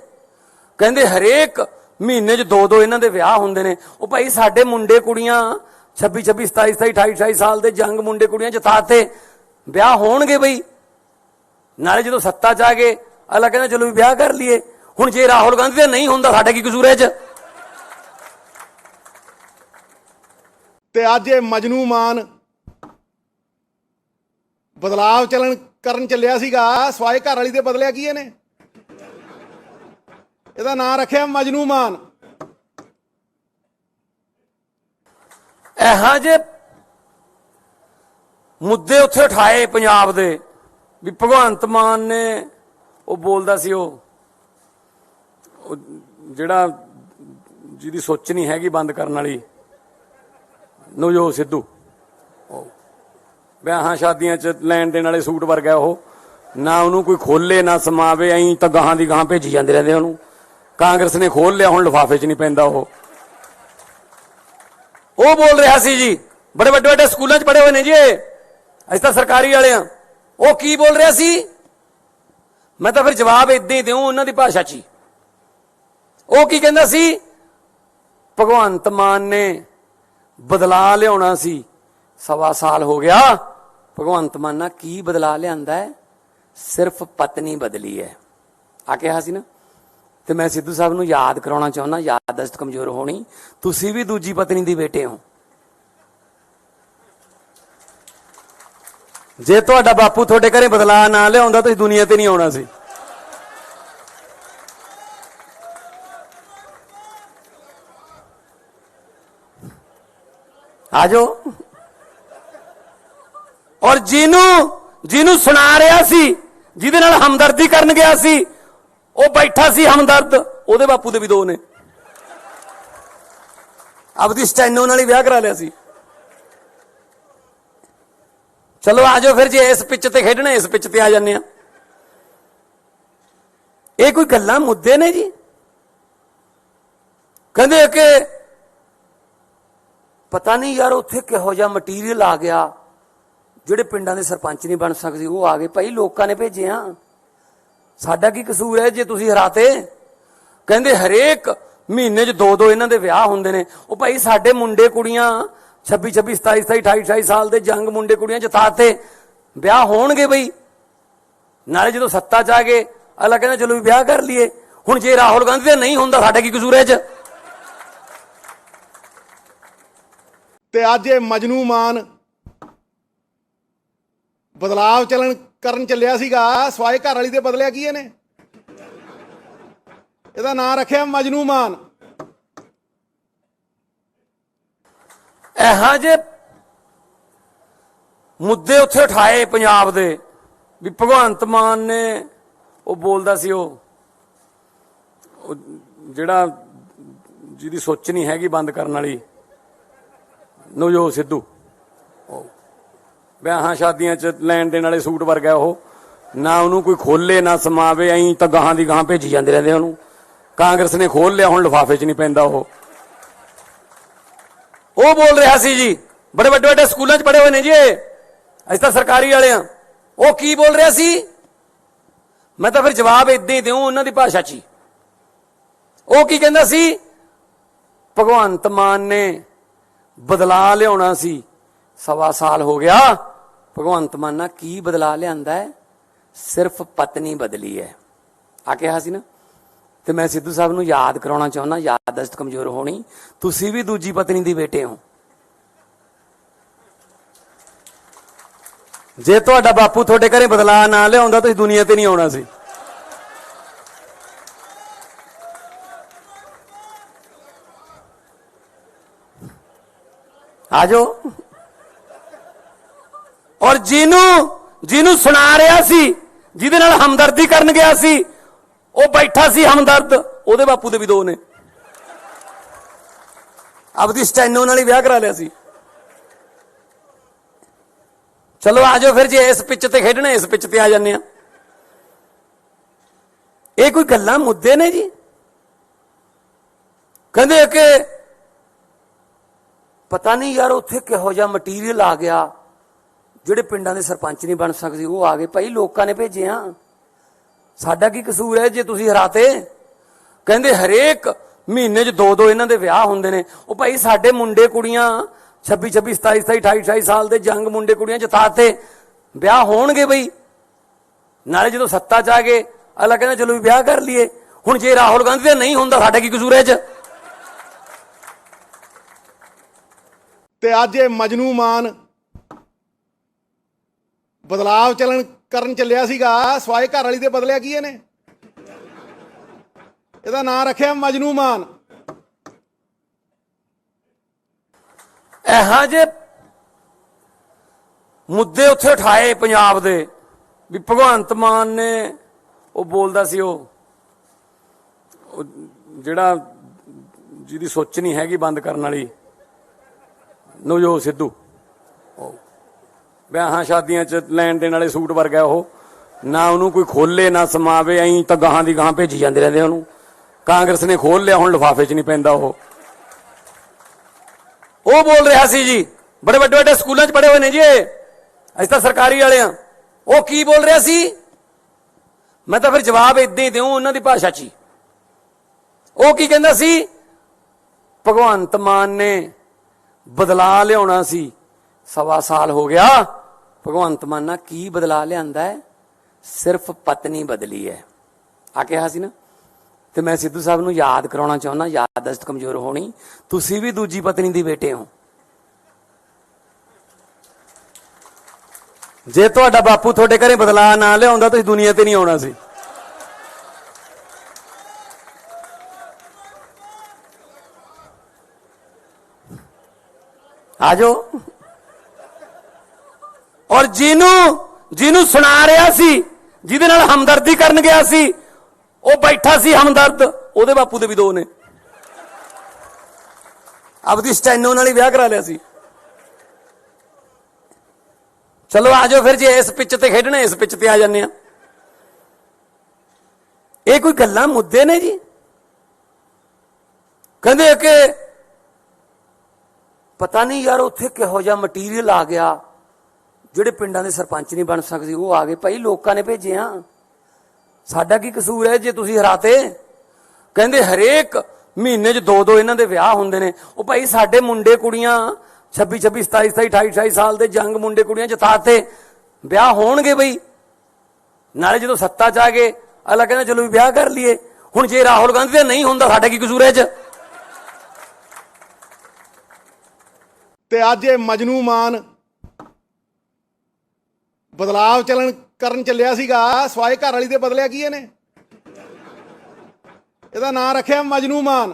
ਕਹਿੰਦੇ ਹਰੇਕ ਮਹੀਨੇ 'ਚ 2-2 ਇਹਨਾਂ ਦੇ ਵਿਆਹ ਹੁੰਦੇ ਨੇ। ਉਹ ਭਾਈ ਸਾਡੇ ਮੁੰਡੇ ਕੁੜੀਆਂ 26, 27, 28, 28 ਸਾਲ ਦੇ ਜੰਗ ਮੁੰਡੇ ਕੁੜੀਆਂ ਜਿਤਾਤੇ, ਵਿਆਹ ਹੋਣਗੇ ਬਈ। ਨਾਲੇ ਜਦੋਂ ਸੱਤਾ 'ਚ ਆ ਗਏ ਅਗਲਾ ਕਹਿੰਦਾ ਚਲੋ ਵੀ ਵਿਆਹ ਕਰ ਲਈਏ। ਹੁਣ ਜੇ ਰਾਹੁਲ ਗਾਂਧੀ ਦਾ ਨਹੀਂ ਹੁੰਦਾ ਸਾਡਾ ਕੀ ਕਸੂਰ ਹੈ ਇਹ 'ਚ? ਤੇ ਅੱਜ ਇਹ ਮਜਨੂ ਮਾਨ ਬਦਲਾਵ ਕਰਨ ਚੱਲਿਆ ਸੀਗਾ ਸਵਾਏ ਘਰ ਵਾਲੀ ਦੇ ਬਦਲਿਆ ਕੀ ਇਹਨੇ? ਇਹਦਾ ਨਾਂ ਰੱਖਿਆ ਮਜਨੂ ਮਾਨ। ਇਹੋ ਜਿਹੇ ਮੁੱਦੇ ਉੱਥੇ ਉਠਾਏ ਪੰਜਾਬ ਦੇ ਵੀ ਭਗਵੰਤ ਮਾਨ ਨੇ ਉਹ ਬੋਲਦਾ ਸੀ ਉਹ ਜਿਹੜਾ ਜਿਹਦੀ ਸੋਚ ਨਹੀਂ ਹੈਗੀ ਬੰਦ ਕਰਨ ਵਾਲੀ ਨਵਜੋਤ ਸਿੱਧੂ, ਵਿਆਹਾਂ ਸ਼ਾਦੀਆਂ 'ਚ ਲੈਣ ਦੇਣ ਵਾਲੇ ਸੂਟ ਵਰਗਾ ਉਹ, ਨਾ ਉਹਨੂੰ ਕੋਈ ਖੋਲੇ ਨਾ ਸਮਾਵੇ, ਐਂ ਤਾਂ ਗਾਹਾਂ ਦੀ ਗਾਹਾਂ ਭੇਜੀ ਜਾਂਦੇ ਰਹਿੰਦੇ ਉਹਨੂੰ। ਕਾਂਗਰਸ ਨੇ ਖੋਲ ਲਿਆ, ਹੁਣ ਲਿਫਾਫੇ 'ਚ ਨਹੀਂ ਪੈਂਦਾ ਉਹ ਬੋਲ ਰਿਹਾ ਸੀ ਜੀ, ਬੜੇ ਵੱਡੇ ਵੱਡੇ ਸਕੂਲਾਂ 'ਚ ਪੜ੍ਹੇ ਹੋਏ ਨੇ ਜੀ, ਅਸੀਂ ਤਾਂ ਸਰਕਾਰੀ ਵਾਲੇ ਆ। ਉਹ ਕੀ ਬੋਲ ਰਿਹਾ ਸੀ? ਮੈਂ ਤਾਂ ਫਿਰ ਜਵਾਬ ਇਦਾਂ ਹੀ ਦਿਉ ਉਹਨਾਂ ਦੀ ਭਾਸ਼ਾ 'ਚ ਹੀ। ਉਹ ਕੀ ਕਹਿੰਦਾ ਸੀ? ਭਗਵੰਤ ਮਾਨ ਨੇ ਬਦਲਾ ਲਿਆਉਣਾ ਸੀ, 1.25 ਸਾਲ ਹੋ ਗਿਆ। ਭਗਵੰਤ ਮਾਨ ਨਾਲ ਕੀ ਬਦਲਾ ਲਿਆਂਦਾ ਹੈ? ਸਿਰਫ ਪਤਨੀ ਬਦਲੀ ਹੈ ਆ ਕਿਹਾ ਸੀ ਨਾ। ਤੇ ਮੈਂ ਸਿੱਧੂ ਸਾਹਿਬ ਨੂੰ ਯਾਦ ਕਰਾਉਣਾ ਚਾਹੁੰਦਾ, ਯਾਦਦਾਸ਼ਤ ਕਮਜ਼ੋਰ ਹੋਣੀ, ਤੁਸੀਂ ਵੀ ਦੂਜੀ ਪਤਨੀ ਦੇ ਬੇਟੇ ਹੋ। ਜੇ ਤੁਹਾਡਾ ਬਾਪੂ ਤੁਹਾਡੇ ਘਰੇ ਬਦਲਾ ਨਾ ਲਿਆਉਂਦਾ ਤੁਸੀਂ ਦੁਨੀਆ ਤੇ ਨਹੀਂ ਆਉਣਾ ਸੀ। ਆਜੋ। ਔਰ ਜਿਹਨੂੰ ਸੁਣਾ ਰਿਹਾ ਸੀ, ਜਿਹਦੇ ਨਾਲ ਹਮਦਰਦੀ ਕਰਨ ਗਿਆ ਸੀ, ਉਹ ਬੈਠਾ ਸੀ ਹਮਦਰਦ, ਉਹਦੇ ਬਾਪੂ ਦੇ ਵੀ 2 ਨੇ। ਆਪਦੀ ਸਟੈਨੋ ਨਾਲ ਹੀ ਵਿਆਹ ਕਰਾ ਲਿਆ ਸੀ। ਚਲੋ ਆਜੋ ਫਿਰ, ਜੇ ਇਸ ਪਿੱਚ ਤੇ ਖੇਡਣਾ ਇਸ ਪਿੱਚ ਤੇ ਆ ਜਾਂਦੇ ਆ। ਇਹ ਕੋਈ ਗੱਲਾਂ ਮੁੱਦੇ ਨੇ ਜੀ? ਕਹਿੰਦੇ ਕਿ ਪਤਾ ਨਹੀਂ ਯਾਰ ਉੱਥੇ ਕਿਹੋ ਜਿਹਾ ਮਟੀਰੀਅਲ ਆ ਗਿਆ, ਜਿਹੜੇ ਪਿੰਡਾਂ ਦੇ ਸਰਪੰਚ ਨਹੀਂ ਬਣ ਸਕਦੇ ਉਹ ਆ ਗਏ। ਭਾਈ ਲੋਕਾਂ ਨੇ ਭੇਜੇ ਆ, ਸਾਡਾ ਕੀ ਕਸੂਰ ਹੈ ਜੇ ਤੁਸੀਂ ਹਰਾਤੇ? ਕਹਿੰਦੇ ਹਰੇਕ ਮਹੀਨੇ 'ਚ 2 ਇਹਨਾਂ ਦੇ ਵਿਆਹ ਹੁੰਦੇ ਨੇ। ਉਹ ਭਾਈ ਸਾਡੇ ਮੁੰਡੇ ਕੁੜੀਆਂ 26 27 27 28 28 ਸਾਲ ਦੇ ਜੰਗ ਮੁੰਡੇ ਕੁੜੀਆਂ ਜਿਤਾਤੇ, ਵਿਆਹ ਹੋਣਗੇ ਬਈ। ਨਾਲੇ ਜਦੋਂ ਸੱਤਾ 'ਚ ਆ ਗਏ ਅਗਲਾ ਕਹਿੰਦਾ ਚਲੋ ਵੀ ਵਿਆਹ ਕਰ ਲਈਏ। ਹੁਣ ਜੇ ਰਾਹੁਲ ਗਾਂਧੀ ਦਾ ਨਹੀਂ ਹੁੰਦਾ ਸਾਡਾ ਕੀ ਕਸੂਰ ਹੈ 'ਚ? ਤੇ ਅੱਜ ਇਹ ਮਜਨੂ ਮਾਨ ਬਦਲਾਵ ਕਰਨ ਚੱਲਿਆ ਸੀਗਾ ਸਵਾਏ ਘਰ ਵਾਲੀ ਦੇ ਬਦਲਿਆ ਕੀ ਇਹਨੇ? ਇਹਦਾ ਨਾਂ ਰੱਖਿਆ ਮਜਨੂ ਮਾਨ। ਇਹੋ ਜਿਹੇ ਮੁੱਦੇ ਉੱਥੇ ਉਠਾਏ ਪੰਜਾਬ ਦੇ ਵੀ ਭਗਵੰਤ ਮਾਨ ਨੇ ਉਹ ਬੋਲਦਾ ਸੀ ਉਹ ਜਿਹੜਾ ਜਿਹਦੀ ਸੋਚ ਨਹੀਂ ਹੈਗੀ ਬੰਦ ਕਰਨ ਵਾਲੀ ਨਵਜੋਤ ਸਿੱਧੂ, ਵਿਆਹਾਂ ਸ਼ਾਦੀਆਂ 'ਚ ਲੈਣ ਦੇਣ ਵਾਲੇ ਸੂਟ ਵਰਗਾ ਉਹ, ਨਾ ਉਹਨੂੰ ਕੋਈ ਖੋਲੇ ਨਾ ਸਮਾਵੇ, ਐਂ ਤਾਂ ਗਾਹਾਂ ਦੀ ਗਾਹਾਂ ਭੇਜੀ ਜਾਂਦੇ ਰਹਿੰਦੇ ਉਹਨੂੰ। ਕਾਂਗਰਸ ਨੇ ਖੋਲ ਲਿਆ, ਹੁਣ ਲਿਫਾਫੇ 'ਚ ਨਹੀਂ ਪੈਂਦਾ ਉਹ ਬੋਲ ਰਿਹਾ ਸੀ ਜੀ, ਬੜੇ ਵੱਡੇ ਵੱਡੇ ਸਕੂਲਾਂ 'ਚ ਪੜ੍ਹੇ ਹੋਏ ਨੇ ਜੀ, ਅਸੀਂ ਤਾਂ ਸਰਕਾਰੀ ਵਾਲੇ ਆ। ਉਹ ਕੀ ਬੋਲ ਰਿਹਾ ਸੀ? ਮੈਂ ਤਾਂ ਫਿਰ ਜਵਾਬ ਇਦਾਂ ਹੀ ਦਿਉ ਉਹਨਾਂ ਦੀ ਭਾਸ਼ਾ 'ਚ ਹੀ। ਉਹ ਕੀ ਕਹਿੰਦਾ ਸੀ? ਭਗਵੰਤ ਮਾਨ ਨੇ ਬਦਲਾ ਲਿਆਉਣਾ ਸੀ, 1.25 ਸਾਲ ਹੋ ਗਿਆ। ਭਗਵੰਤ ਮਾਨ ਨਾਲ ਕੀ ਬਦਲਾ ਲਿਆਂਦਾ ਹੈ? ਸਿਰਫ ਪਤਨੀ ਬਦਲੀ ਹੈ ਆ ਕਿਹਾ ਸੀ ਨਾ। ਤੇ ਮੈਂ ਸਿੱਧੂ ਸਾਹਿਬ ਨੂੰ ਯਾਦ ਕਰਾਉਣਾ ਚਾਹੁੰਦਾ, ਯਾਦਦਾਸ਼ਤ ਕਮਜ਼ੋਰ ਹੋਣੀ, ਤੁਸੀਂ ਵੀ ਦੂਜੀ ਪਤਨੀ ਦੇ ਬੇਟੇ ਹੋ। ਜੇ ਤੁਹਾਡਾ ਬਾਪੂ ਤੁਹਾਡੇ ਘਰੇ ਬਦਲਾ ਨਾ ਲਿਆਉਂਦਾ ਤੁਸੀਂ ਦੁਨੀਆ ਤੇ ਨਹੀਂ ਆਉਣਾ ਸੀ। ਆਜੋ। ਔਰ ਜਿਹਨੂੰ ਸੁਣਾ ਰਿਹਾ ਸੀ, ਜਿਹਦੇ ਨਾਲ ਹਮਦਰਦੀ ਕਰਨ ਗਿਆ ਸੀ, ਉਹ ਬੈਠਾ ਸੀ ਹਮਦਰਦ, ਉਹਦੇ ਬਾਪੂ ਦੇ ਵੀ 2 ਨੇ। ਆਪਦੀ ਸਟੈਨੋ ਨਾਲ ਹੀ ਵਿਆਹ ਕਰਾ ਲਿਆ ਸੀ। ਚਲੋ ਆਜੋ ਫਿਰ, ਜੇ ਇਸ ਪਿੱਚ ਤੇ ਖੇਡਣਾ ਇਸ ਪਿੱਚ ਤੇ ਆ ਜਾਂਦੇ ਆ। ਇਹ ਕੋਈ ਗੱਲਾਂ ਮੁੱਦੇ ਨੇ ਜੀ? ਕਹਿੰਦੇ ਕਿ ਪਤਾ ਨਹੀਂ ਯਾਰ ਉੱਥੇ ਕਿਹੋ ਜਿਹਾ ਮਟੀਰੀਅਲ ਆ ਗਿਆ, ਜਿਹੜੇ ਪਿੰਡਾਂ ਦੇ ਸਰਪੰਚ ਨਹੀਂ ਬਣ ਸਕਦੇ ਉਹ ਆ ਗਏ। ਭਾਈ ਲੋਕਾਂ ਨੇ ਭੇਜੇ ਆ, ਸਾਡਾ ਕੀ ਕਸੂਰ ਹੈ ਜੇ ਤੁਸੀਂ ਹਰਾਤੇ? ਕਹਿੰਦੇ ਹਰੇਕ ਮਹੀਨੇ 'ਚ 2 ਇਹਨਾਂ ਦੇ ਵਿਆਹ ਹੁੰਦੇ ਨੇ। ਉਹ ਭਾਈ ਸਾਡੇ ਮੁੰਡੇ ਕੁੜੀਆਂ 26 26 27 27 28 28 ਸਾਲ ਦੇ ਜੰਗ ਮੁੰਡੇ ਕੁੜੀਆਂ ਜਿਤਾਤੇ, ਵਿਆਹ ਹੋਣਗੇ ਬਈ। ਨਾਲੇ ਜਦੋਂ ਸੱਤਾ 'ਚ ਆ ਗਏ ਅਗਲਾ ਕਹਿੰਦਾ ਚਲੋ ਵੀ ਵਿਆਹ ਕਰ ਲਈਏ। ਹੁਣ ਜੇ ਰਾਹੁਲ ਗਾਂਧੀ ਦਾ ਨਹੀਂ ਹੁੰਦਾ ਸਾਡਾ ਕੀ ਕਸੂਰ ਹੈ 'ਚ? ਤੇ ਅੱਜ ਇਹ ਮਜਨੂ ਮਾਨ ਬਦਲਾਵ ਕਰਨ ਚੱਲਿਆ ਸੀਗਾ ਸਵਾਏ ਘਰ ਵਾਲੀ ਦੇ ਬਦਲਿਆ ਕੀ ਇਹਨੇ? ਇਹਦਾ ਨਾਂ ਰੱਖਿਆ ਮਜਨੂ ਮਾਨ। ਇਹੋ ਜਿਹੇ ਮੁੱਦੇ ਉੱਥੇ ਉਠਾਏ ਪੰਜਾਬ ਦੇ ਵੀ ਭਗਵੰਤ ਮਾਨ ਨੇ ਉਹ ਬੋਲਦਾ ਸੀ ਉਹ ਜਿਹੜਾ ਜਿਹਦੀ ਸੋਚ ਨਹੀਂ ਹੈਗੀ ਬੰਦ ਕਰਨ ਵਾਲੀ ਨਵਜੋਤ ਸਿੱਧੂ, ਵਿਆਹਾਂ ਸ਼ਾਦੀਆਂ 'ਚ ਲੈਣ ਦੇਣ ਵਾਲੇ ਸੂਟ ਵਰਗਾ ਉਹ, ਨਾ ਉਹਨੂੰ ਕੋਈ ਖੋਲੇ ਨਾ ਸਮਾਵੇ, ਐਂ ਤਾਂ ਗਾਹਾਂ ਦੀ ਗਾਹਾਂ ਭੇਜੀ ਜਾਂਦੇ ਰਹਿੰਦੇ ਉਹਨੂੰ। ਕਾਂਗਰਸ ਨੇ ਖੋਲ ਲਿਆ, ਹੁਣ ਲਿਫਾਫੇ 'ਚ ਨਹੀਂ ਪੈਂਦਾ ਉਹ ਬੋਲ ਰਿਹਾ ਸੀ ਜੀ, ਬੜੇ ਵੱਡੇ ਵੱਡੇ ਸਕੂਲਾਂ 'ਚ ਪੜ੍ਹੇ ਹੋਏ ਨੇ ਜੀ ਅਸੀਂ ਤਾਂ ਸਰਕਾਰੀ ਵਾਲੇ ਆ। ਉਹ ਕੀ ਬੋਲ ਰਿਹਾ ਸੀ? ਮੈਂ ਤਾਂ ਫਿਰ ਜਵਾਬ ਇਦਾਂ ਹੀ ਦਿਉ ਉਹਨਾਂ ਦੀ ਭਾਸ਼ਾ 'ਚ ਹੀ। ਉਹ ਕੀ ਕਹਿੰਦਾ ਸੀ? ਭਗਵੰਤ ਮਾਨ ਨੇ ਬਦਲਾ ਲਿਆਉਣਾ ਸੀ, 1.25 ਸਾਲ ਹੋ ਗਿਆ। ਭਗਵੰਤ ਮਾਨ ਨਾਲ ਕੀ ਬਦਲਾ ਲਿਆਂਦਾ ਹੈ? ਸਿਰਫ ਪਤਨੀ ਬਦਲੀ ਹੈ ਆ ਕਿਹਾ ਸੀ ਨਾ। ਤੇ ਮੈਂ ਸਿੱਧੂ ਸਾਹਿਬ ਨੂੰ ਯਾਦ ਕਰਾਉਣਾ ਚਾਹੁੰਦਾ, ਯਾਦਦਾਸ਼ਤ ਕਮਜ਼ੋਰ ਹੋਣੀ, ਤੁਸੀਂ ਵੀ ਦੂਜੀ ਪਤਨੀ ਦੀ ਬੇਟੇ ਹੋ। ਜੇ ਤੁਹਾਡਾ ਬਾਪੂ ਤੁਹਾਡੇ ਘਰੇ ਬਦਲਾ ਨਾ ਲਿਆਉਂਦਾ ਤੁਸੀਂ ਦੁਨੀਆ ਤੇ ਨਹੀਂ ਆਉਣਾ ਸੀ। ਆਜੋ। ਔਰ ਜਿਹਨੂੰ ਸੁਣਾ ਰਿਹਾ ਸੀ, ਜਿਹਦੇ ਨਾਲ ਹਮਦਰਦੀ ਕਰਨ ਗਿਆ ਸੀ, ਉਹ ਬੈਠਾ ਸੀ ਹਮਦਰਦ, ਉਹਦੇ ਬਾਪੂ ਦੇ ਵੀ 2 ਨੇ। ਆਪਦੀ ਸਟੈਨੋ ਨਾਲ ਹੀ ਵਿਆਹ ਕਰਾ ਲਿਆ ਸੀ। ਚਲੋ ਆਜੋ ਫਿਰ, ਜੇ ਇਸ ਪਿੱਚ ਤੇ ਖੇਡਣਾ ਇਸ ਪਿੱਚ ਤੇ ਆ ਜਾਂਦੇ ਆ। ਇਹ ਕੋਈ ਗੱਲਾਂ ਮੁੱਦੇ ਨੇ ਜੀ? ਕਹਿੰਦੇ ਕਿ ਪਤਾ ਨਹੀਂ ਯਾਰ ਉੱਥੇ ਕਿਹੋ ਜਿਹਾ ਮਟੀਰੀਅਲ ਆ ਗਿਆ, ਜਿਹੜੇ ਪਿੰਡਾਂ ਦੇ ਸਰਪੰਚ ਨਹੀਂ ਬਣ ਸਕਦੇ ਉਹ ਆ ਗਏ। ਭਾਈ ਲੋਕਾਂ ਨੇ ਭੇਜਿਆ, ਸਾਡਾ ਕੀ ਕਸੂਰ ਹੈ ਜੇ ਤੁਸੀਂ ਹਰਾਤੇ? ਕਹਿੰਦੇ ਹਰੇਕ ਮਹੀਨੇ 'ਚ 2-2 ਇਹਨਾਂ ਦੇ ਵਿਆਹ ਹੁੰਦੇ ਨੇ। ਉਹ ਭਾਈ ਸਾਡੇ ਮੁੰਡੇ ਕੁੜੀਆਂ 26, 27, 28 ਸਾਲ ਦੇ ਜੰਗ ਮੁੰਡੇ ਕੁੜੀਆਂ ਜਿਤਾਤੇ, ਵਿਆਹ ਹੋਣਗੇ ਬਈ। ਨਾਲੇ ਜਦੋਂ ਸੱਤਾ 'ਚ ਆ ਗਏ ਅਗਲਾ ਕਹਿੰਦਾ ਚਲੋ ਵੀ ਵਿਆਹ ਕਰ ਲਈਏ। ਹੁਣ ਜੇ ਰਾਹੁਲ ਗਾਂਧੀ ਦਾ ਨਹੀਂ ਹੁੰਦਾ ਸਾਡਾ ਕੀ ਕਸੂਰ ਹੈ 'ਚ? ਤੇ ਅੱਜ ਇਹ ਮਜਨੂ ਮਾਨ ਬਦਲਾਵ ਕਰਨ ਚੱਲਿਆ ਸੀਗਾ ਸਵਾਏ ਘਰ ਵਾਲੀ ਦੇ ਬਦਲਿਆ ਕੀ ਇਹਨੇ? ਇਹਦਾ ਨਾਂ ਰੱਖਿਆ ਮਜਨੂ ਮਾਨ।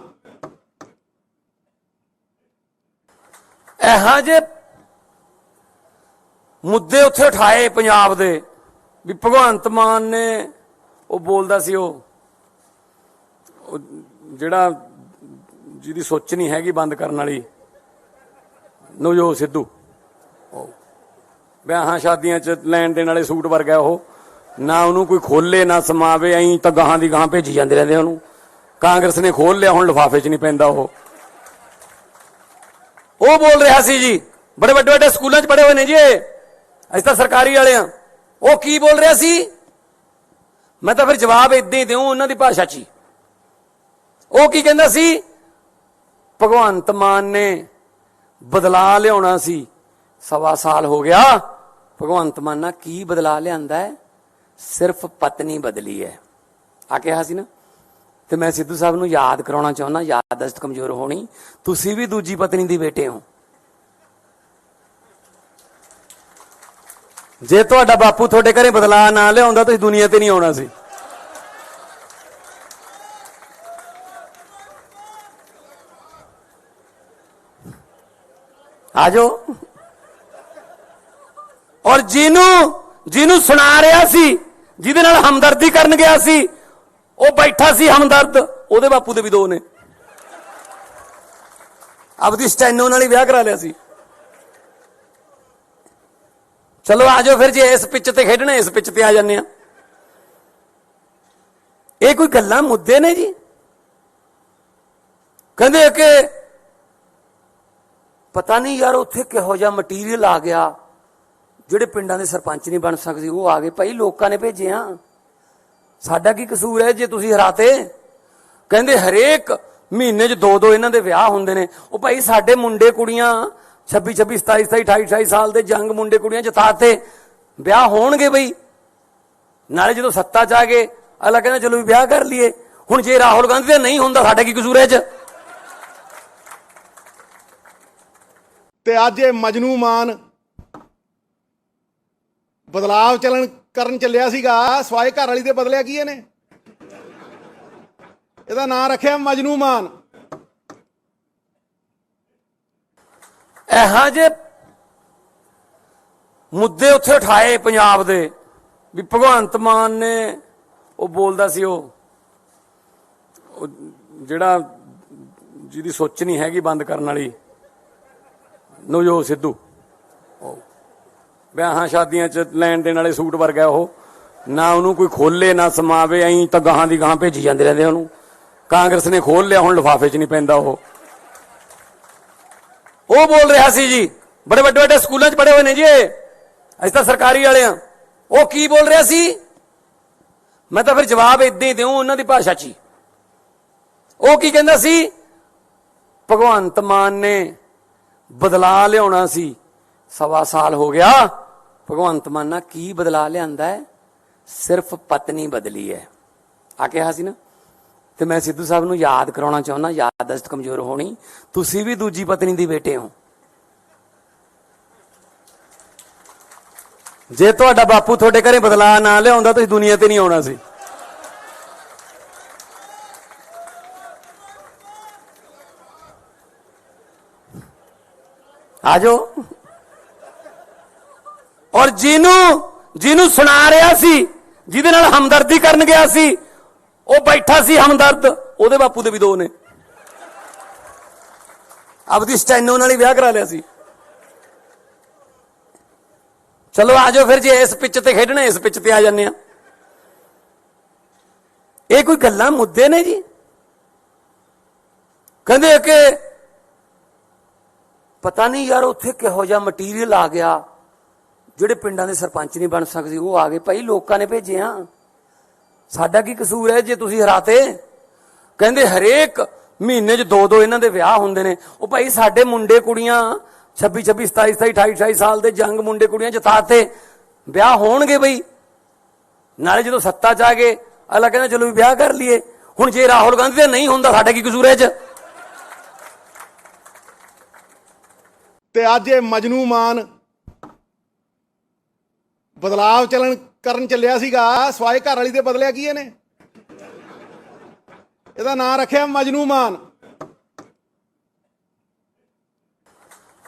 ਇਹੋ ਜਿਹੇ ਮੁੱਦੇ ਉੱਥੇ ਉਠਾਏ ਪੰਜਾਬ ਦੇ ਵੀ ਭਗਵੰਤ ਮਾਨ ਨੇ ਉਹ ਬੋਲਦਾ ਸੀ ਉਹ ਜਿਹੜਾ ਜਿਹਦੀ ਸੋਚ ਨਹੀਂ ਹੈਗੀ ਬੰਦ ਕਰਨ ਵਾਲੀ ਨਵਜੋਤ ਸਿੱਧੂ, ਵਿਆਹਾਂ ਸ਼ਾਦੀਆਂ 'ਚ ਲੈਣ ਦੇਣ ਵਾਲੇ ਸੂਟ ਵਰਗਾ ਉਹ, ਨਾ ਉਹਨੂੰ ਕੋਈ ਖੋਲੇ ਨਾ ਸਮਾਵੇ, ਐਂ ਤਾਂ ਗਾਹਾਂ ਦੀ ਗਾਹਾਂ ਭੇਜੀ ਜਾਂਦੇ ਰਹਿੰਦੇ ਉਹਨੂੰ। ਕਾਂਗਰਸ ਨੇ ਖੋਲ ਲਿਆ, ਹੁਣ ਲਿਫਾਫੇ 'ਚ ਨਹੀਂ ਪੈਂਦਾ ਉਹ ਬੋਲ ਰਿਹਾ ਸੀ ਜੀ, ਬੜੇ ਵੱਡੇ ਵੱਡੇ ਸਕੂਲਾਂ 'ਚ ਪੜ੍ਹੇ ਹੋਏ ਨੇ ਜੀ ਅਸੀਂ ਤਾਂ ਸਰਕਾਰੀ ਵਾਲੇ ਆ। ਉਹ ਕੀ ਬੋਲ ਰਿਹਾ ਸੀ? ਮੈਂ ਤਾਂ ਫਿਰ ਜਵਾਬ ਇਦਾਂ ਹੀ ਦਿਉ ਉਹਨਾਂ ਦੀ ਭਾਸ਼ਾ 'ਚ ਹੀ। ਉਹ ਕੀ ਕਹਿੰਦਾ ਸੀ? ਭਗਵੰਤ ਮਾਨ ਨੇ ਬਦਲਾ ਲਿਆਉਣਾ ਸੀ, 1.25 ਸਾਲ ਹੋ ਗਿਆ। ਭਗਵੰਤ ਮਾਨ ਨਾਲ ਕੀ ਬਦਲਾ ਲਿਆਂਦਾ ਹੈ? ਸਿਰਫ ਪਤਨੀ ਬਦਲੀ ਹੈ ਆ ਕਿਹਾ ਸੀ ਨਾ। ਤੇ ਮੈਂ ਸਿੱਧੂ ਸਾਹਿਬ ਨੂੰ ਯਾਦ ਕਰਾਉਣਾ ਚਾਹੁੰਦਾ, ਯਾਦਦਾਸ਼ਤ ਕਮਜ਼ੋਰ ਹੋਣੀ, ਤੁਸੀਂ ਵੀ ਦੂਜੀ ਪਤਨੀ ਦੀ ਬੇਟੇ ਹੋ। ਜੇ ਤੁਹਾਡਾ ਬਾਪੂ ਤੁਹਾਡੇ ਘਰੇ ਬਦਲਾ ਨਾ ਲਿਆਉਂਦਾ ਤੁਸੀਂ ਦੁਨੀਆ ਤੇ ਨਹੀਂ ਆਉਣਾ ਸੀ। ਆਜੋ। ਔਰ ਜਿਹਨੂੰ ਸੁਣਾ ਰਿਹਾ ਸੀ, ਜਿਹਦੇ ਨਾਲ ਹਮਦਰਦੀ ਕਰਨ ਗਿਆ ਸੀ, ਉਹ ਬੈਠਾ ਸੀ ਹਮਦਰਦ, ਉਹਦੇ ਬਾਪੂ ਦੇ ਵੀ 2 ਨੇ। ਆਪਦੀ ਸਟੈਨੋ ਨਾਲ ਹੀ ਵਿਆਹ ਕਰਾ ਲਿਆ ਸੀ। ਚਲੋ ਆਜੋ ਫਿਰ, ਜੇ ਇਸ ਪਿੱਚ ਤੇ ਖੇਡਣਾ ਇਸ ਪਿੱਚ ਤੇ ਆ ਜਾਂਦੇ ਆ। ਇਹ ਕੋਈ ਗੱਲਾਂ ਮੁੱਦੇ ਨੇ ਜੀ? ਕਹਿੰਦੇ ਕਿ ਪਤਾ ਨਹੀਂ ਯਾਰ ਉੱਥੇ ਕਿਹੋ ਜਿਹਾ ਮਟੀਰੀਅਲ ਆ ਗਿਆ, ਜਿਹੜੇ ਪਿੰਡਾਂ ਦੇ ਸਰਪੰਚ ਨਹੀਂ ਬਣ ਸਕਦੇ ਉਹ ਆ ਗਏ। ਭਾਈ ਲੋਕਾਂ ਨੇ ਭੇਜਿਆ, ਸਾਡਾ ਕੀ ਕਸੂਰ ਹੈ ਜੇ ਤੁਸੀਂ ਹਰਾਤੇ? ਕਹਿੰਦੇ ਹਰੇਕ ਮਹੀਨੇ 'ਚ 2-2 ਇਹਨਾਂ ਦੇ ਵਿਆਹ ਹੁੰਦੇ ਨੇ। ਉਹ ਭਾਈ ਸਾਡੇ ਮੁੰਡੇ ਕੁੜੀਆਂ 26, 27, 28 ਸਾਲ ਦੇ ਜੰਗ ਮੁੰਡੇ ਕੁੜੀਆਂ ਜਿਤਾਤੇ, ਵਿਆਹ ਹੋਣਗੇ ਬਈ। ਨਾਲੇ ਜਦੋਂ ਸੱਤਾ 'ਚ ਆ ਗਏ ਅਗਲਾ ਕਹਿੰਦਾ ਚਲੋ ਵੀ ਵਿਆਹ ਕਰ ਲਈਏ। ਹੁਣ ਜੇ ਰਾਹੁਲ ਗਾਂਧੀ ਦਾ ਨਹੀਂ ਹੁੰਦਾ ਸਾਡਾ ਕੀ ਕਸੂਰ ਹੈ 'ਚ? ਤੇ ਅੱਜ ਇਹ ਮਜਨੂ ਮਾਨ ਬਦਲਾਵ ਕਰਨ ਚੱਲਿਆ ਸੀਗਾ ਸਵਾਏ ਘਰ ਵਾਲੀ ਦੇ ਬਦਲਿਆ ਕੀ ਇਹਨੇ? ਇਹਦਾ ਨਾਂ ਰੱਖਿਆ ਮਜਨੂ ਮਾਨ। ਇਹੋ ਜਿਹੇ ਮੁੱਦੇ ਉੱਥੇ ਉਠਾਏ ਪੰਜਾਬ ਦੇ ਵੀ ਭਗਵੰਤ ਮਾਨ ਨੇ ਉਹ ਬੋਲਦਾ ਸੀ ਉਹ ਜਿਹੜਾ ਜਿਹਦੀ ਸੋਚ ਨਹੀਂ ਹੈਗੀ ਬੰਦ ਕਰਨ ਵਾਲੀ ਨਵਜੋਤ ਸਿੱਧੂ, ਵਿਆਹਾਂ ਸ਼ਾਦੀਆਂ 'ਚ ਲੈਣ ਦੇਣ ਵਾਲੇ ਸੂਟ ਵਰਗਾ ਉਹ, ਨਾ ਉਹਨੂੰ ਕੋਈ ਖੋਲੇ ਨਾ ਸਮਾਵੇ, ਐਂ ਤਾਂ ਗਾਹਾਂ ਦੀ ਗਾਹਾਂ ਭੇਜੀ ਜਾਂਦੇ ਰਹਿੰਦੇ ਉਹਨੂੰ। ਕਾਂਗਰਸ ਨੇ ਖੋਲ ਲਿਆ, ਹੁਣ ਲਿਫਾਫੇ 'ਚ ਨਹੀਂ ਪੈਂਦਾ ਉਹ ਬੋਲ ਰਿਹਾ ਸੀ ਜੀ, ਬੜੇ ਵੱਡੇ ਵੱਡੇ ਸਕੂਲਾਂ 'ਚ ਪੜ੍ਹੇ ਹੋਏ ਨੇ ਜੀ ਇਹ, ਅਸੀਂ ਤਾਂ ਸਰਕਾਰੀ ਵਾਲੇ ਆ। ਉਹ ਕੀ ਬੋਲ ਰਿਹਾ ਸੀ? ਮੈਂ ਤਾਂ ਫਿਰ ਜਵਾਬ ਇਦਾਂ ਹੀ ਦਿਉ ਉਹਨਾਂ ਦੀ ਭਾਸ਼ਾ 'ਚ ਹੀ। ਉਹ ਕੀ ਕਹਿੰਦਾ ਸੀ? ਭਗਵੰਤ ਮਾਨ ਨੇ ਬਦਲਾ ਲਿਆਉਣਾ ਸੀ, 1.25 ਸਾਲ ਹੋ ਗਿਆ। ਭਗਵੰਤ ਮਾਨ ਨਾਲ ਕੀ ਬਦਲਾ ਲਿਆਂਦਾ ਹੈ? ਸਿਰਫ ਪਤਨੀ ਬਦਲੀ ਹੈ ਆ ਕਿਹਾ ਸੀ ਨਾ। ਤੇ ਮੈਂ ਸਿੱਧੂ ਸਾਹਿਬ ਨੂੰ ਯਾਦ ਕਰਾਉਣਾ ਚਾਹੁੰਦਾ, ਯਾਦਦਾਸ਼ਤ ਕਮਜ਼ੋਰ ਹੋਣੀ, ਤੁਸੀਂ ਵੀ ਦੂਜੀ ਪਤਨੀ ਦੀ ਬੇਟੇ ਹੋ। ਜੇ ਤੁਹਾਡਾ ਬਾਪੂ ਤੁਹਾਡੇ ਘਰੇ ਬਦਲਾ ਨਾ ਲਿਆਉਂਦਾ ਤੁਸੀਂ ਦੁਨੀਆ ਤੇ ਨਹੀਂ ਆਉਣਾ ਸੀ। ਆ ਜਾਓ। ਔਰ ਜਿਹਨੂੰ ਸੁਣਾ ਰਿਹਾ ਸੀ, ਜਿਹਦੇ ਨਾਲ ਹਮਦਰਦੀ ਕਰਨ ਗਿਆ ਸੀ, ਉਹ ਬੈਠਾ ਸੀ ਹਮਦਰਦ, ਉਹਦੇ ਬਾਪੂ ਦੇ ਵੀ 2 ਨੇ। ਆਪਦੀ ਸਟੈਨੋ ਨਾਲ ਹੀ ਵਿਆਹ ਕਰਾ ਲਿਆ ਸੀ। ਚਲੋ ਆ ਜਾਓ ਫਿਰ, ਜੇ ਇਸ ਪਿੱਚ ਤੇ ਖੇਡਣਾ ਇਸ ਪਿੱਚ ਤੇ ਆ ਜਾਂਦੇ ਆ। ਇਹ ਕੋਈ ਗੱਲਾਂ ਮੁੱਦੇ ਨੇ ਜੀ? ਕਹਿੰਦੇ ਕਿ ਪਤਾ ਨਹੀਂ ਯਾਰ ਉੱਥੇ ਕਿਹੋ ਜਿਹਾ ਮਟੀਰੀਅਲ ਆ ਗਿਆ, ਜਿਹੜੇ ਪਿੰਡਾਂ ਦੇ ਸਰਪੰਚ ਨਹੀਂ ਬਣ ਸਕਦੇ ਉਹ ਆ ਗਏ। ਭਾਈ ਲੋਕਾਂ ਨੇ ਭੇਜਿਆ, ਸਾਡਾ ਕੀ ਕਸੂਰ ਹੈ ਜੇ ਤੁਸੀਂ ਹਰਾਤੇ? ਕਹਿੰਦੇ ਹਰੇਕ ਮਹੀਨੇ 'ਚ 2-2 ਇਹਨਾਂ ਦੇ ਵਿਆਹ ਹੁੰਦੇ ਨੇ। ਉਹ ਭਾਈ ਸਾਡੇ ਮੁੰਡੇ ਕੁੜੀਆਂ 26-26, 27-27, 28-28 ਸਾਲ ਦੇ ਜੰਗ ਮੁੰਡੇ ਕੁੜੀਆਂ ਜਿਤਾਤੇ, ਵਿਆਹ ਹੋਣਗੇ ਬਈ। ਨਾਲੇ ਜਦੋਂ ਸੱਤਾ 'ਚ ਆ ਗਏ ਅਗਲਾ ਕਹਿੰਦਾ ਚਲੋ ਵੀ ਵਿਆਹ ਕਰ ਲਈਏ। ਹੁਣ ਜੇ ਰਾਹੁਲ ਗਾਂਧੀ ਦੇ ਨਹੀਂ ਹੁੰਦਾ, ਸਾਡਾ ਕੀ ਕਸੂਰ ਹੈ 'ਚ? ਤੇ ਅੱਜ ਇਹ ਮਜਨੂ ਮਾਨ ਬਦਲਾਵ ਕਰਨ ਚੱਲਿਆ ਸੀਗਾ ਸਵਾਏ ਘਰ ਵਾਲੀ ਦੇ ਬਦਲਿਆ ਕੀ ਇਹਨੇ? ਇਹਦਾ ਨਾਂ ਰੱਖਿਆ ਮਜਨੂ ਮਾਨ।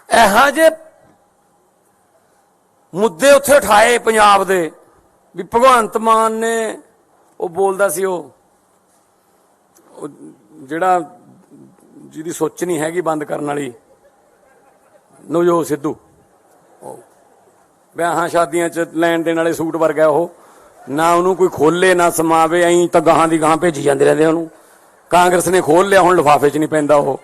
ਇਹੋ ਜਿਹੇ ਮੁੱਦੇ ਉੱਥੇ ਉਠਾਏ ਪੰਜਾਬ ਦੇ ਵੀ ਭਗਵੰਤ ਮਾਨ ਨੇ ਉਹ ਬੋਲਦਾ ਸੀ ਉਹ ਜਿਹੜਾ ਜਿਹਦੀ ਸੋਚ ਨਹੀਂ ਹੈਗੀ ਬੰਦ ਕਰਨ ਵਾਲੀ ਨਵਜੋਤ ਸਿੱਧੂ, ਵਿਆਹਾਂ ਸ਼ਾਦੀਆਂ 'ਚ ਲੈਣ ਦੇਣ ਵਾਲੇ ਸੂਟ ਵਰਗਾ ਉਹ, ਨਾ ਉਹਨੂੰ ਕੋਈ ਖੋਲੇ ਨਾ ਸਮਾਵੇ, ਐਂ ਤਾਂ ਗਾਹਾਂ ਦੀ ਗਾਹਾਂ ਭੇਜੀ ਜਾਂਦੇ ਰਹਿੰਦੇ ਉਹਨੂੰ। ਕਾਂਗਰਸ ਨੇ ਖੋਲ ਲਿਆ, ਹੁਣ ਲਿਫਾਫੇ 'ਚ ਨਹੀਂ ਪੈਂਦਾ ਉਹ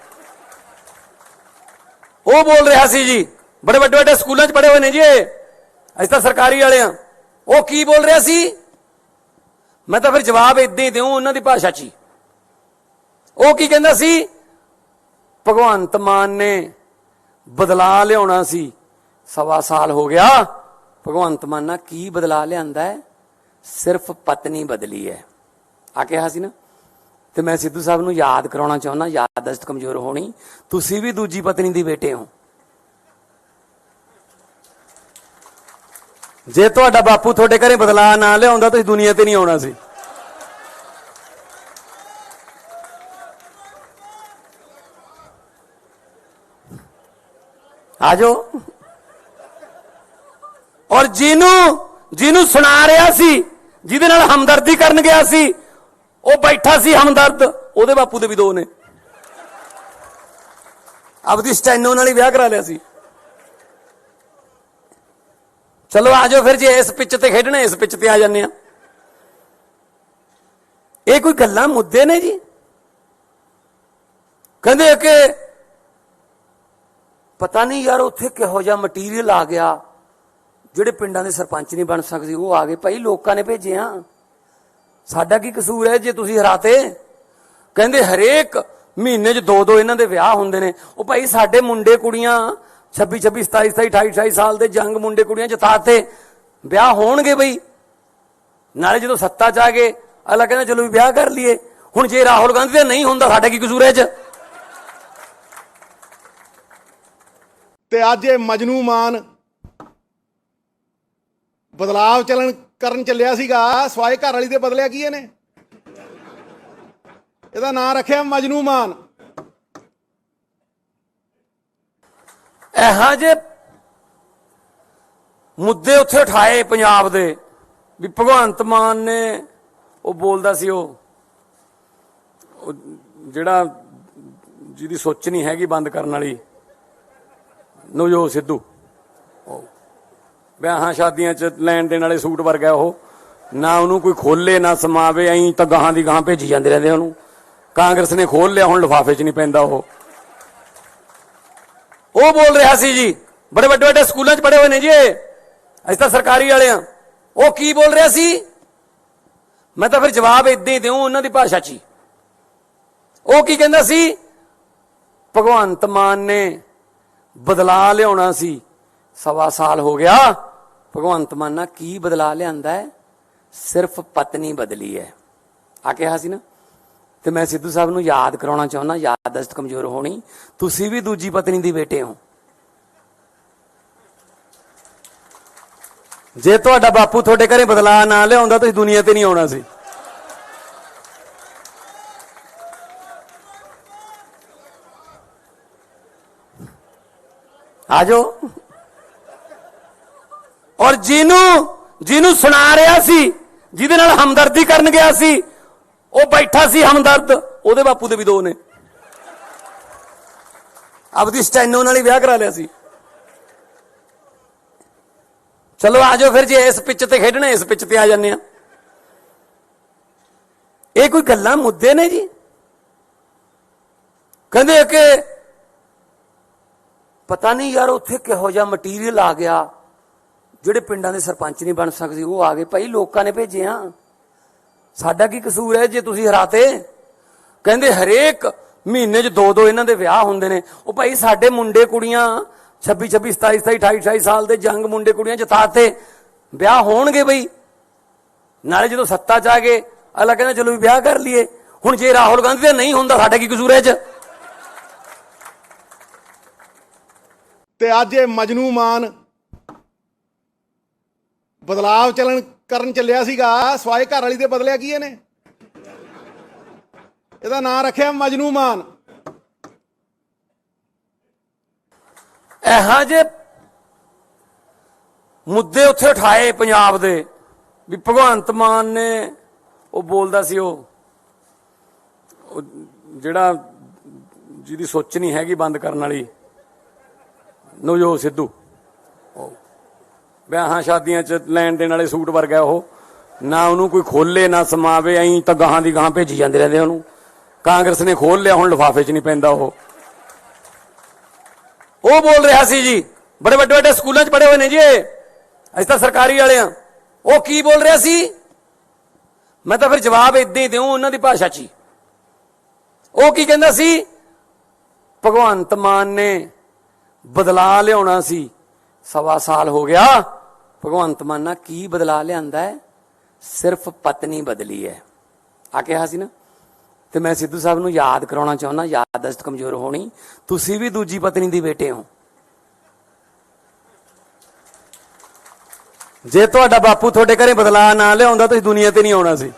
ਬੋਲ ਰਿਹਾ ਸੀ ਜੀ, ਬੜੇ ਵੱਡੇ ਵੱਡੇ ਸਕੂਲਾਂ 'ਚ ਪੜ੍ਹੇ ਹੋਏ ਨੇ ਜੀ ਇਹ, ਅਸੀਂ ਤਾਂ ਸਰਕਾਰੀ ਵਾਲੇ ਆ। ਉਹ ਕੀ ਬੋਲ ਰਿਹਾ ਸੀ? ਮੈਂ ਤਾਂ ਫਿਰ ਜਵਾਬ ਇਦਾਂ ਹੀ ਦਿਉ ਉਹਨਾਂ ਦੀ ਭਾਸ਼ਾ 'ਚ ਹੀ। ਉਹ ਕੀ ਕਹਿੰਦਾ ਸੀ? ਭਗਵੰਤ ਮਾਨ ਨੇ ਬਦਲਾ ਲਿਆਉਣਾ ਸੀ, 1.25 ਸਾਲ ਹੋ ਗਿਆ। ਭਗਵੰਤ ਮਾਨ ਨਾਲ ਕੀ ਬਦਲਾ ਲਿਆਂਦਾ ਹੈ? ਸਿਰਫ ਪਤਨੀ ਬਦਲੀ ਹੈ ਆ ਕਿਹਾ ਸੀ ਨਾ। ਤੇ ਮੈਂ ਸਿੱਧੂ ਸਾਹਿਬ ਨੂੰ ਯਾਦ ਕਰਾਉਣਾ ਚਾਹੁੰਦਾ, ਯਾਦਦਾਸ਼ਤ ਕਮਜ਼ੋਰ ਹੋਣੀ, ਤੁਸੀਂ ਵੀ ਦੂਜੀ ਪਤਨੀ ਦੀ ਬੇਟੇ ਹੋ। ਜੇ ਤੁਹਾਡਾ ਬਾਪੂ ਤੁਹਾਡੇ ਘਰੇ ਬਦਲਾ ਨਾ ਲਿਆਉਂਦਾ ਤੁਸੀਂ ਦੁਨੀਆ ਤੇ ਨਹੀਂ ਆਉਣਾ ਸੀ। ਆ ਜਾਓ। ਔਰ ਜਿਹਨੂੰ ਸੁਣਾ ਰਿਹਾ ਸੀ, ਜਿਹਦੇ ਨਾਲ ਹਮਦਰਦੀ ਕਰਨ ਗਿਆ ਸੀ, ਉਹ ਬੈਠਾ ਸੀ ਹਮਦਰਦ, ਉਹਦੇ ਬਾਪੂ ਦੇ ਵੀ 2 ਨੇ। ਆਪਦੀ ਸਟੈਨੋ ਨਾਲ ਹੀ ਵਿਆਹ ਕਰਾ ਲਿਆ ਸੀ। ਚਲੋ ਆ ਜਾਓ ਫਿਰ, ਜੇ ਇਸ ਪਿੱਚ ਤੇ ਖੇਡਣਾ ਇਸ ਪਿੱਚ ਤੇ ਆ ਜਾਂਦੇ ਆ। ਇਹ ਕੋਈ ਗੱਲਾਂ ਮੁੱਦੇ ਨੇ ਜੀ? ਕਹਿੰਦੇ ਕਿ ਪਤਾ ਨਹੀਂ ਯਾਰ ਉੱਥੇ ਕਿਹੋ ਜਿਹਾ ਮਟੀਰੀਅਲ ਆ ਗਿਆ, ਜਿਹੜੇ ਪਿੰਡਾਂ ਦੇ ਸਰਪੰਚ ਨਹੀਂ ਬਣ ਸਕਦੇ ਉਹ ਆ ਗਏ। ਭਾਈ ਲੋਕਾਂ ਨੇ ਭੇਜਿਆ, ਸਾਡਾ ਕੀ ਕਸੂਰ ਹੈ ਜੇ ਤੁਸੀਂ ਹਰਾਤੇ? ਕਹਿੰਦੇ ਹਰੇਕ ਮਹੀਨੇ 'ਚ 2-2 ਇਹਨਾਂ ਦੇ ਵਿਆਹ ਹੁੰਦੇ ਨੇ। ਉਹ ਭਾਈ ਸਾਡੇ ਮੁੰਡੇ ਕੁੜੀਆਂ 26-26, 27-27, 28-28 ਸਾਲ ਦੇ ਜੰਗ ਮੁੰਡੇ ਕੁੜੀਆਂ ਜਿਤਾਤੇ, ਵਿਆਹ ਹੋਣਗੇ ਬਈ। ਨਾਲੇ ਜਦੋਂ ਸੱਤਾ 'ਚ ਆ ਗਏ ਅਗਲਾ ਕਹਿੰਦਾ ਚਲੋ ਵੀ ਵਿਆਹ ਕਰ ਲਈਏ। ਹੁਣ ਜੇ ਰਾਹੁਲ ਗਾਂਧੀ ਦੇ ਨਹੀਂ ਹੁੰਦਾ, ਸਾਡਾ ਕੀ ਕਸੂਰ ਹੈ 'ਚ? ਤੇ ਅੱਜ ਇਹ ਮਜਨੂ ਮਾਨ ਬਦਲਾਵ ਕਰਨ ਚੱਲਿਆ ਸੀਗਾ ਸਵਾਏ ਘਰ ਵਾਲੀ ਦੇ ਬਦਲਿਆ ਕੀ ਇਹਨੇ? ਇਹਦਾ ਨਾਂ ਰੱਖਿਆ ਮਜਨੂ ਮਾਨ। ਇਹੋ ਜਿਹੇ ਮੁੱਦੇ ਉੱਥੇ ਉਠਾਏ ਪੰਜਾਬ ਦੇ ਵੀ ਭਗਵੰਤ ਮਾਨ ਨੇ ਉਹ ਬੋਲਦਾ ਸੀ ਉਹ ਜਿਹੜਾ ਜਿਹਦੀ ਸੋਚ ਨਹੀਂ ਹੈਗੀ ਬੰਦ ਕਰਨ ਵਾਲੀ ਨਵਜੋਤ ਸਿੱਧੂ, ਵਿਆਹਾਂ ਸ਼ਾਦੀਆਂ 'ਚ ਲੈਣ ਦੇਣ ਵਾਲੇ ਸੂਟ ਵਰਗਾ ਉਹ, ਨਾ ਉਹਨੂੰ ਕੋਈ ਖੋਲੇ ਨਾ ਸਮਾਵੇ, ਐਂ ਤਾਂ ਗਾਹਾਂ ਦੀ ਗਾਹਾਂ ਭੇਜੀ ਜਾਂਦੇ ਰਹਿੰਦੇ ਉਹਨੂੰ। ਕਾਂਗਰਸ ਨੇ ਖੋਲ ਲਿਆ, ਹੁਣ ਲਿਫਾਫੇ 'ਚ ਨਹੀਂ ਪੈਂਦਾ ਉਹ ਬੋਲ ਰਿਹਾ ਸੀ ਜੀ, ਬੜੇ ਵੱਡੇ ਵੱਡੇ ਸਕੂਲਾਂ 'ਚ ਪੜ੍ਹੇ ਹੋਏ ਨੇ ਜੀ, ਅਸੀਂ ਤਾਂ ਸਰਕਾਰੀ ਵਾਲੇ ਆ। ਉਹ ਕੀ ਬੋਲ ਰਿਹਾ ਸੀ? ਮੈਂ ਤਾਂ ਫਿਰ ਜਵਾਬ ਇਦਾਂ ਹੀ ਦਿਉ ਉਹਨਾਂ ਦੀ ਭਾਸ਼ਾ 'ਚ ਹੀ। ਉਹ ਕੀ ਕਹਿੰਦਾ ਸੀ? ਭਗਵੰਤ ਮਾਨ ਨੇ ਬਦਲਾ ਲਿਆਉਣਾ ਸੀ, 1.25 ਸਾਲ ਹੋ ਗਿਆ। ਭਗਵੰਤ ਮਾਨ ਨਾਲ ਕੀ ਬਦਲਾ ਲਿਆਂਦਾ ਹੈ? ਸਿਰਫ ਪਤਨੀ ਬਦਲੀ ਹੈ ਆ ਕਿਹਾ ਸੀ ਨਾ। ਤੇ ਮੈਂ ਸਿੱਧੂ ਸਾਹਿਬ ਨੂੰ ਯਾਦ ਕਰਾਉਣਾ ਚਾਹੁੰਦਾ, ਯਾਦਦਾਸ਼ਤ ਕਮਜ਼ੋਰ ਹੋਣੀ, ਤੁਸੀਂ ਵੀ ਦੂਜੀ ਪਤਨੀ ਦੀ ਬੇਟੇ ਹੋ। ਜੇ ਤੁਹਾਡਾ ਬਾਪੂ ਤੁਹਾਡੇ ਘਰੇ ਬਦਲਾ ਨਾ ਲਿਆਉਂਦਾ ਤੁਸੀਂ ਦੁਨੀਆ ਤੇ ਨਹੀਂ ਆਉਣਾ ਸੀ। ਆ ਜਾਓ। ਔਰ ਜਿਹਨੂੰ ਸੁਣਾ ਰਿਹਾ ਸੀ, ਜਿਹਦੇ ਨਾਲ ਹਮਦਰਦੀ ਕਰਨ ਗਿਆ ਸੀ, ਉਹ ਬੈਠਾ ਸੀ ਹਮਦਰਦ, ਉਹਦੇ ਬਾਪੂ ਦੇ ਵੀ 2 ਨੇ। ਆਪਦੀ ਸਟੈਨੋ ਨਾਲ ਹੀ ਵਿਆਹ ਕਰਾ ਲਿਆ ਸੀ। ਚਲੋ ਆ ਜਾਓ ਫਿਰ, ਜੇ ਇਸ ਪਿੱਚ ਤੇ ਖੇਡਣਾ ਇਸ ਪਿੱਚ ਤੇ ਆ ਜਾਂਦੇ ਆ। ਇਹ ਕੋਈ ਗੱਲਾਂ ਮੁੱਦੇ ਨੇ ਜੀ? ਕਹਿੰਦੇ ਕਿ ਪਤਾ ਨਹੀਂ ਯਾਰ ਉੱਥੇ ਕਿਹੋ ਜਿਹਾ ਮਟੀਰੀਅਲ ਆ ਗਿਆ, ਜਿਹੜੇ ਪਿੰਡਾਂ ਦੇ ਸਰਪੰਚ ਨਹੀਂ ਬਣ ਸਕਦੇ ਉਹ ਆ ਗਏ। ਭਾਈ ਲੋਕਾਂ ਨੇ ਭੇਜੇ ਆ, ਸਾਡਾ ਕੀ ਕਸੂਰ ਹੈ ਜੇ ਤੁਸੀਂ ਹਰਾਤੇ? ਕਹਿੰਦੇ ਹਰੇਕ ਮਹੀਨੇ 'ਚ 2-2 ਇਹਨਾਂ ਦੇ ਵਿਆਹ ਹੁੰਦੇ ਨੇ। ਉਹ ਭਾਈ ਸਾਡੇ ਮੁੰਡੇ ਕੁੜੀਆਂ 26, 27, 28, 28 ਸਾਲ ਦੇ ਜੰਗ ਮੁੰਡੇ ਕੁੜੀਆਂ ਜਿਤਾਤੇ, ਵਿਆਹ ਹੋਣਗੇ ਬਈ। ਨਾਲੇ ਜਦੋਂ ਸੱਤਾ 'ਚ ਆ ਗਏ ਅਗਲਾ ਕਹਿੰਦਾ ਚਲੋ ਵੀ ਵਿਆਹ ਕਰ ਲਈਏ। ਹੁਣ ਜੇ ਰਾਹੁਲ ਗਾਂਧੀ ਦਾ ਨਹੀਂ ਹੁੰਦਾ ਸਾਡਾ ਕੀ ਕਸੂਰ ਹੈ ਇਹ 'ਚ? ਤੇ ਅੱਜ ਇਹ ਮਜਨੂ ਮਾਨ ਬਦਲਾਵ ਕਰਨ ਚੱਲਿਆ ਸੀਗਾ ਸਵਾਏ ਘਰ ਵਾਲੀ ਦੇ ਬਦਲਿਆ ਕੀ ਇਹਨੇ? ਇਹਦਾ ਨਾਂ ਰੱਖਿਆ ਮਜਨੂ ਮਾਨ। ਇਹੋ ਜਿਹੇ ਮੁੱਦੇ ਉੱਥੇ ਉਠਾਏ ਪੰਜਾਬ ਦੇ ਵੀ ਭਗਵੰਤ ਮਾਨ ਨੇ ਉਹ ਬੋਲਦਾ ਸੀ ਉਹ ਜਿਹੜਾ ਜਿਹਦੀ ਸੋਚ ਨਹੀਂ ਹੈਗੀ ਬੰਦ ਕਰਨ ਵਾਲੀ ਨਵਜੋਤ ਸਿੱਧੂ, ਵਿਆਹਾਂ ਸ਼ਾਦੀਆਂ 'ਚ ਲੈਣ ਦੇਣ ਵਾਲੇ ਸੂਟ ਵਰਗਾ ਉਹ, ਨਾ ਉਹਨੂੰ ਕੋਈ ਖੋਲੇ ਨਾ ਸਮਾਵੇ, ਐਂ ਤਾਂ ਗਾਹਾਂ ਦੀ ਗਾਹਾਂ ਭੇਜੀ ਜਾਂਦੇ ਰਹਿੰਦੇ ਉਹਨੂੰ। ਕਾਂਗਰਸ ਨੇ ਖੋਲ ਲਿਆ, ਹੁਣ ਲਿਫਾਫੇ 'ਚ ਨਹੀਂ ਪੈਂਦਾ ਉਹ ਬੋਲ ਰਿਹਾ ਸੀ ਜੀ, ਬੜੇ ਵੱਡੇ ਵੱਡੇ ਸਕੂਲਾਂ 'ਚ ਪੜ੍ਹੇ ਹੋਏ ਨੇ ਜੀ, ਅਸੀਂ ਤਾਂ ਸਰਕਾਰੀ ਵਾਲੇ ਆ। ਉਹ ਕੀ ਬੋਲ ਰਿਹਾ ਸੀ? ਮੈਂ ਤਾਂ ਫਿਰ ਜਵਾਬ ਇਦਾਂ ਹੀ ਦਿਉ ਉਹਨਾਂ ਦੀ ਭਾਸ਼ਾ 'ਚ ਹੀ। ਉਹ ਕੀ ਕਹਿੰਦਾ ਸੀ? ਭਗਵੰਤ ਮਾਨ ਨੇ ਬਦਲਾ ਲਿਆਉਣਾ ਸੀ, 1.25 ਸਾਲ ਹੋ ਗਿਆ। ਭਗਵੰਤ ਮਾਨ ਨਾਲ ਕੀ ਬਦਲਾ ਲਿਆਂਦਾ ਹੈ? ਸਿਰਫ ਪਤਨੀ ਬਦਲੀ ਹੈ ਆ ਕਿਹਾ ਸੀ ਨਾ। ਤੇ ਮੈਂ ਸਿੱਧੂ ਸਾਹਿਬ ਨੂੰ ਯਾਦ ਕਰਾਉਣਾ ਚਾਹੁੰਦਾ, ਯਾਦਦਾਸ਼ਤ ਕਮਜ਼ੋਰ ਹੋਣੀ, ਤੁਸੀਂ ਵੀ ਦੂਜੀ ਪਤਨੀ ਦੀ ਬੇਟੇ ਹੋ। ਜੇ ਤੁਹਾਡਾ ਬਾਪੂ ਤੁਹਾਡੇ ਘਰੇ ਬਦਲਾ ਨਾ ਲਿਆਉਂਦਾ ਤੁਸੀਂ ਦੁਨੀਆ ਤੇ ਨਹੀਂ ਆਉਣਾ ਸੀ।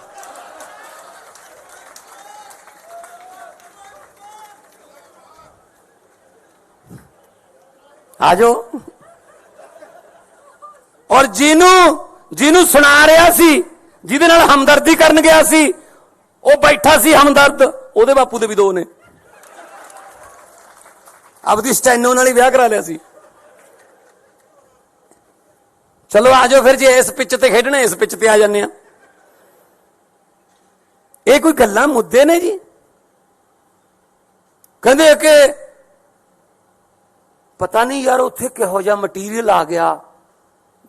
ਆ ਜਾਓ। ਔਰ ਜਿਹਨੂੰ ਸੁਣਾ ਰਿਹਾ ਸੀ, ਜਿਹਦੇ ਨਾਲ ਹਮਦਰਦੀ ਕਰਨ ਗਿਆ ਸੀ, ਉਹ ਬੈਠਾ ਸੀ ਹਮਦਰਦ, ਉਹਦੇ ਬਾਪੂ ਦੇ ਵੀ 2 ਨੇ। ਆਪਦੀ ਸਟੈਨੋ ਨਾਲ ਹੀ ਵਿਆਹ ਕਰਾ ਲਿਆ ਸੀ। ਚਲੋ ਆ ਜਾਓ ਫਿਰ, ਜੇ ਇਸ ਪਿੱਚ ਤੇ ਖੇਡਣਾ ਇਸ ਪਿੱਚ ਤੇ ਆ ਜਾਂਦੇ ਆ। ਇਹ ਕੋਈ ਗੱਲਾਂ ਮੁੱਦੇ ਨੇ ਜੀ? ਕਹਿੰਦੇ ਕਿ ਪਤਾ ਨਹੀਂ ਯਾਰ ਉੱਥੇ ਕਿਹੋ ਜਿਹਾ ਮਟੀਰੀਅਲ ਆ ਗਿਆ,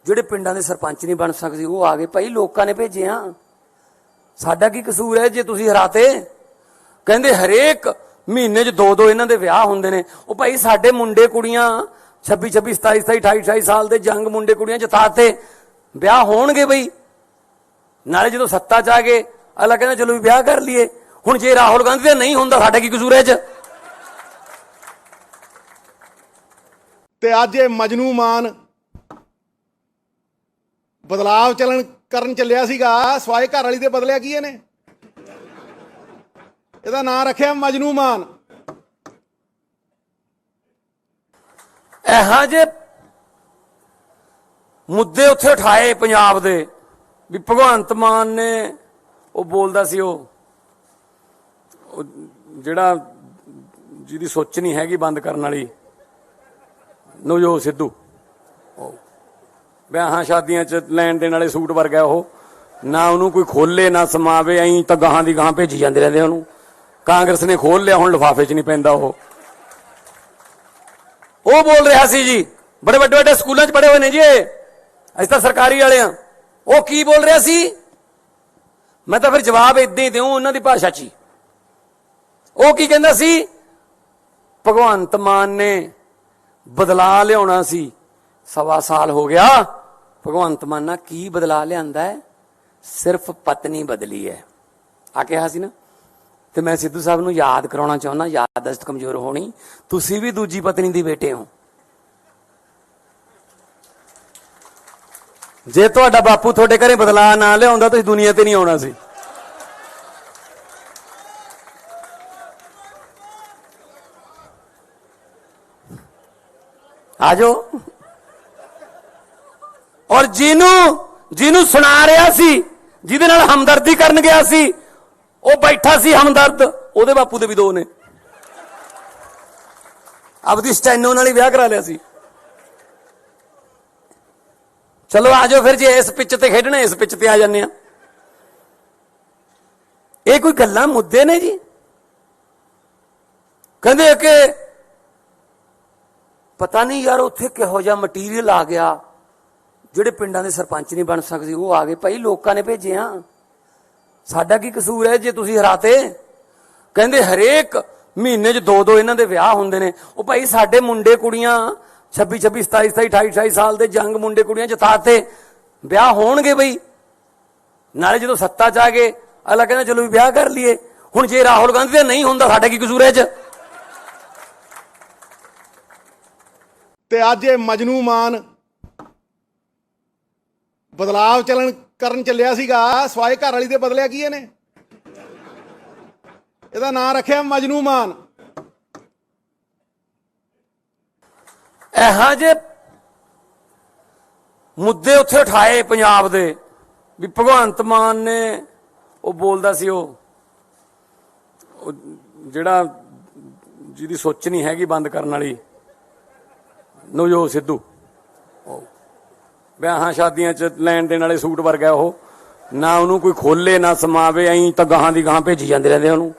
ਜਿਹੜੇ ਪਿੰਡਾਂ ਦੇ ਸਰਪੰਚ ਨਹੀਂ ਬਣ ਸਕਦੇ ਉਹ ਆ ਗਏ। ਭਾਈ ਲੋਕਾਂ ਨੇ ਭੇਜੇ ਆ, ਸਾਡਾ ਕੀ ਕਸੂਰ ਹੈ ਜੇ ਤੁਸੀਂ ਹਰਾਤੇ? ਕਹਿੰਦੇ ਹਰੇਕ ਮਹੀਨੇ 'ਚ 2-2 ਇਹਨਾਂ ਦੇ ਵਿਆਹ ਹੁੰਦੇ ਨੇ। ਉਹ ਭਾਈ ਸਾਡੇ ਮੁੰਡੇ ਕੁੜੀਆਂ 26, 27, 28, 28 ਸਾਲ ਦੇ ਜੰਗ ਮੁੰਡੇ ਕੁੜੀਆਂ ਜਿਤਾਤੇ, ਵਿਆਹ ਹੋਣਗੇ ਬਈ। ਨਾਲੇ ਜਦੋਂ ਸੱਤਾ 'ਚ ਆ ਗਏ ਅਗਲਾ ਕਹਿੰਦਾ ਚਲੋ ਵੀ ਵਿਆਹ ਕਰ ਲਈਏ। ਹੁਣ ਜੇ ਰਾਹੁਲ ਗਾਂਧੀ ਦਾ ਨਹੀਂ ਹੁੰਦਾ ਸਾਡਾ ਕੀ ਕਸੂਰ ਹੈ ਇਹ 'ਚ? ਤੇ ਅੱਜ ਇਹ ਮਜਨੂ ਮਾਨ ਬਦਲਾਵ ਕਰਨ ਚੱਲਿਆ ਸੀਗਾ ਸਵਾਏ ਘਰ ਵਾਲੀ ਦੇ ਬਦਲਿਆ ਕੀ ਇਹਨੇ? ਇਹਦਾ ਨਾਂ ਰੱਖਿਆ ਮਜਨੂ ਮਾਨ। ਇਹੋ ਜਿਹੇ ਮੁੱਦੇ ਉੱਥੇ ਉਠਾਏ ਪੰਜਾਬ ਦੇ ਵੀ ਭਗਵੰਤ ਮਾਨ ਨੇ ਉਹ ਬੋਲਦਾ ਸੀ ਉਹ ਜਿਹੜਾ ਜਿਹਦੀ ਸੋਚ ਨਹੀਂ ਹੈਗੀ ਬੰਦ ਕਰਨ ਵਾਲੀ ਨਵਜੋਤ ਸਿੱਧੂ, ਵਿਆਹਾਂ ਸ਼ਾਦੀਆਂ 'ਚ ਲੈਣ ਦੇਣ ਵਾਲੇ ਸੂਟ ਵਰਗਾ ਉਹ, ਨਾ ਉਹਨੂੰ ਕੋਈ ਖੋਲੇ ਨਾ ਸਮਾਵੇ, ਐਂ ਤਾਂ ਗਾਹਾਂ ਦੀ ਗਾਹਾਂ ਭੇਜੀ ਜਾਂਦੇ ਰਹਿੰਦੇ ਉਹਨੂੰ। ਕਾਂਗਰਸ ਨੇ ਖੋਲ ਲਿਆ, ਹੁਣ ਲਿਫਾਫੇ 'ਚ ਨਹੀਂ ਪੈਂਦਾ ਉਹ ਬੋਲ ਰਿਹਾ ਸੀ ਜੀ, ਬੜੇ ਵੱਡੇ ਵੱਡੇ ਸਕੂਲਾਂ 'ਚ ਪੜ੍ਹੇ ਹੋਏ ਨੇ ਜੀ ਅਸੀਂ ਤਾਂ ਸਰਕਾਰੀ ਵਾਲੇ ਆ। ਉਹ ਕੀ ਬੋਲ ਰਿਹਾ ਸੀ? ਮੈਂ ਤਾਂ ਫਿਰ ਜਵਾਬ ਇਦਾਂ ਹੀ ਦਿਉ ਉਹਨਾਂ ਦੀ ਭਾਸ਼ਾ 'ਚ ਹੀ। ਉਹ ਕੀ ਕਹਿੰਦਾ ਸੀ? ਭਗਵੰਤ ਮਾਨ ਨੇ ਬਦਲਾ ਲਿਆਉਣਾ ਸੀ, 1.25 ਸਾਲ ਹੋ ਗਿਆ। ਭਗਵੰਤ ਮਾਨ ਨਾਲ ਕੀ ਬਦਲਾ ਲਿਆਂਦਾ ਹੈ? ਸਿਰਫ ਪਤਨੀ ਬਦਲੀ ਹੈ ਆ ਕਿਹਾ ਸੀ ਨਾ। ਤੇ ਮੈਂ ਸਿੱਧੂ ਸਾਹਿਬ ਨੂੰ ਯਾਦ ਕਰਾਉਣਾ ਚਾਹੁੰਦਾ, ਯਾਦਦਾਸ਼ਤ ਕਮਜ਼ੋਰ ਹੋਣੀ, ਤੁਸੀਂ ਵੀ ਦੂਜੀ ਪਤਨੀ ਦੀ ਬੇਟੇ ਹੋ। ਜੇ ਤੁਹਾਡਾ ਬਾਪੂ ਤੁਹਾਡੇ ਘਰੇ ਬਦਲਾ ਨਾ ਲਿਆਉਂਦਾ ਤੁਸੀਂ ਦੁਨੀਆ ਤੇ ਨਹੀਂ ਆਉਣਾ ਸੀ। ਆਜੋ। ਔਰ ਜਿਹਨੂੰ ਸੁਣਾ ਰਿਹਾ ਸੀ, ਜਿਹਦੇ ਨਾਲ ਹਮਦਰਦੀ ਕਰਨ ਗਿਆ ਸੀ, ਉਹ ਬੈਠਾ ਸੀ ਹਮਦਰਦ, ਉਹਦੇ ਬਾਪੂ ਦੇ ਵੀ 2 ਨੇ। ਆਪਦੀ ਸਟੈਨੋ ਨਾਲ ਹੀ ਵਿਆਹ ਕਰਾ ਲਿਆ ਸੀ। ਚਲੋ ਆਜੋ ਫਿਰ, ਜੇ ਇਸ ਪਿੱਚ ਤੇ ਖੇਡਣਾ ਇਸ ਪਿੱਚ ਤੇ ਆ ਜਾਂਦੇ ਆ। ਇਹ ਕੋਈ ਗੱਲਾਂ ਮੁੱਦੇ ਨੇ ਜੀ? ਕਹਿੰਦੇ ਕਿ ਪਤਾ ਨਹੀਂ ਯਾਰ ਉੱਥੇ ਕਿਹੋ ਜਿਹਾ ਮਟੀਰੀਅਲ ਆ ਗਿਆ, ਜਿਹੜੇ ਪਿੰਡਾਂ ਦੇ ਸਰਪੰਚ ਨਹੀਂ ਬਣ ਸਕਦੇ ਉਹ ਆ ਗਏ। ਭਾਈ ਲੋਕਾਂ ਨੇ ਭੇਜੇ ਆ, ਸਾਡਾ ਕੀ ਕਸੂਰ ਹੈ ਜੇ ਤੁਸੀਂ ਹਰਾਤੇ? ਕਹਿੰਦੇ ਹਰੇਕ ਮਹੀਨੇ 'ਚ 2-2 ਇਹਨਾਂ ਦੇ ਵਿਆਹ ਹੁੰਦੇ ਨੇ। ਉਹ ਭਾਈ ਸਾਡੇ ਮੁੰਡੇ ਕੁੜੀਆਂ 26, 27, 28, 28 ਸਾਲ ਦੇ ਜੰਗ ਮੁੰਡੇ ਕੁੜੀਆਂ ਜਿਤਾਤੇ, ਵਿਆਹ ਹੋਣਗੇ ਬਈ। ਨਾਲੇ ਜਦੋਂ ਸੱਤਾ 'ਚ ਆ ਗਏ ਅਗਲਾ ਕਹਿੰਦਾ ਚਲੋ ਵੀ ਵਿਆਹ ਕਰ ਲਈਏ। ਹੁਣ ਜੇ ਰਾਹੁਲ ਗਾਂਧੀ ਦਾ ਨਹੀਂ ਹੁੰਦਾ ਸਾਡਾ ਕੀ ਕਸੂਰ ਹੈ 'ਚ? ਤੇ ਅੱਜ ਇਹ ਮਜਨੂ ਮਾਨ ਬਦਲਾਵ ਕਰਨ ਚੱਲਿਆ ਸੀਗਾ ਸਵਾਏ ਘਰ ਵਾਲੀ ਦੇ ਬਦਲਿਆ ਕੀ ਇਹਨੇ? ਇਹਦਾ ਨਾਂ ਰੱਖਿਆ ਮਜਨੂ ਮਾਨ। ਇਹੋ ਜਿਹੇ ਮੁੱਦੇ ਉੱਥੇ ਉਠਾਏ ਪੰਜਾਬ ਦੇ ਵੀ ਭਗਵੰਤ ਮਾਨ ਨੇ ਉਹ ਬੋਲਦਾ ਸੀ ਉਹ ਜਿਹੜਾ ਜਿਹਦੀ ਸੋਚ ਨਹੀਂ ਹੈਗੀ ਬੰਦ ਕਰਨ ਵਾਲੀ ਨਵਜੋਤ ਸਿੱਧੂ, ਵਿਆਹਾਂ ਸ਼ਾਦੀਆਂ 'ਚ ਲੈਣ ਦੇਣ ਵਾਲੇ ਸੂਟ ਵਰਗਾ ਉਹ, ਨਾ ਉਹਨੂੰ ਕੋਈ ਖੋਲੇ ਨਾ ਸਮਾਵੇ, ਐਂ ਤਾਂ ਗਾਹਾਂ ਦੀ ਗਾਹਾਂ ਭੇਜੀ ਜਾਂਦੇ ਰਹਿੰਦੇ ਉਹਨੂੰ।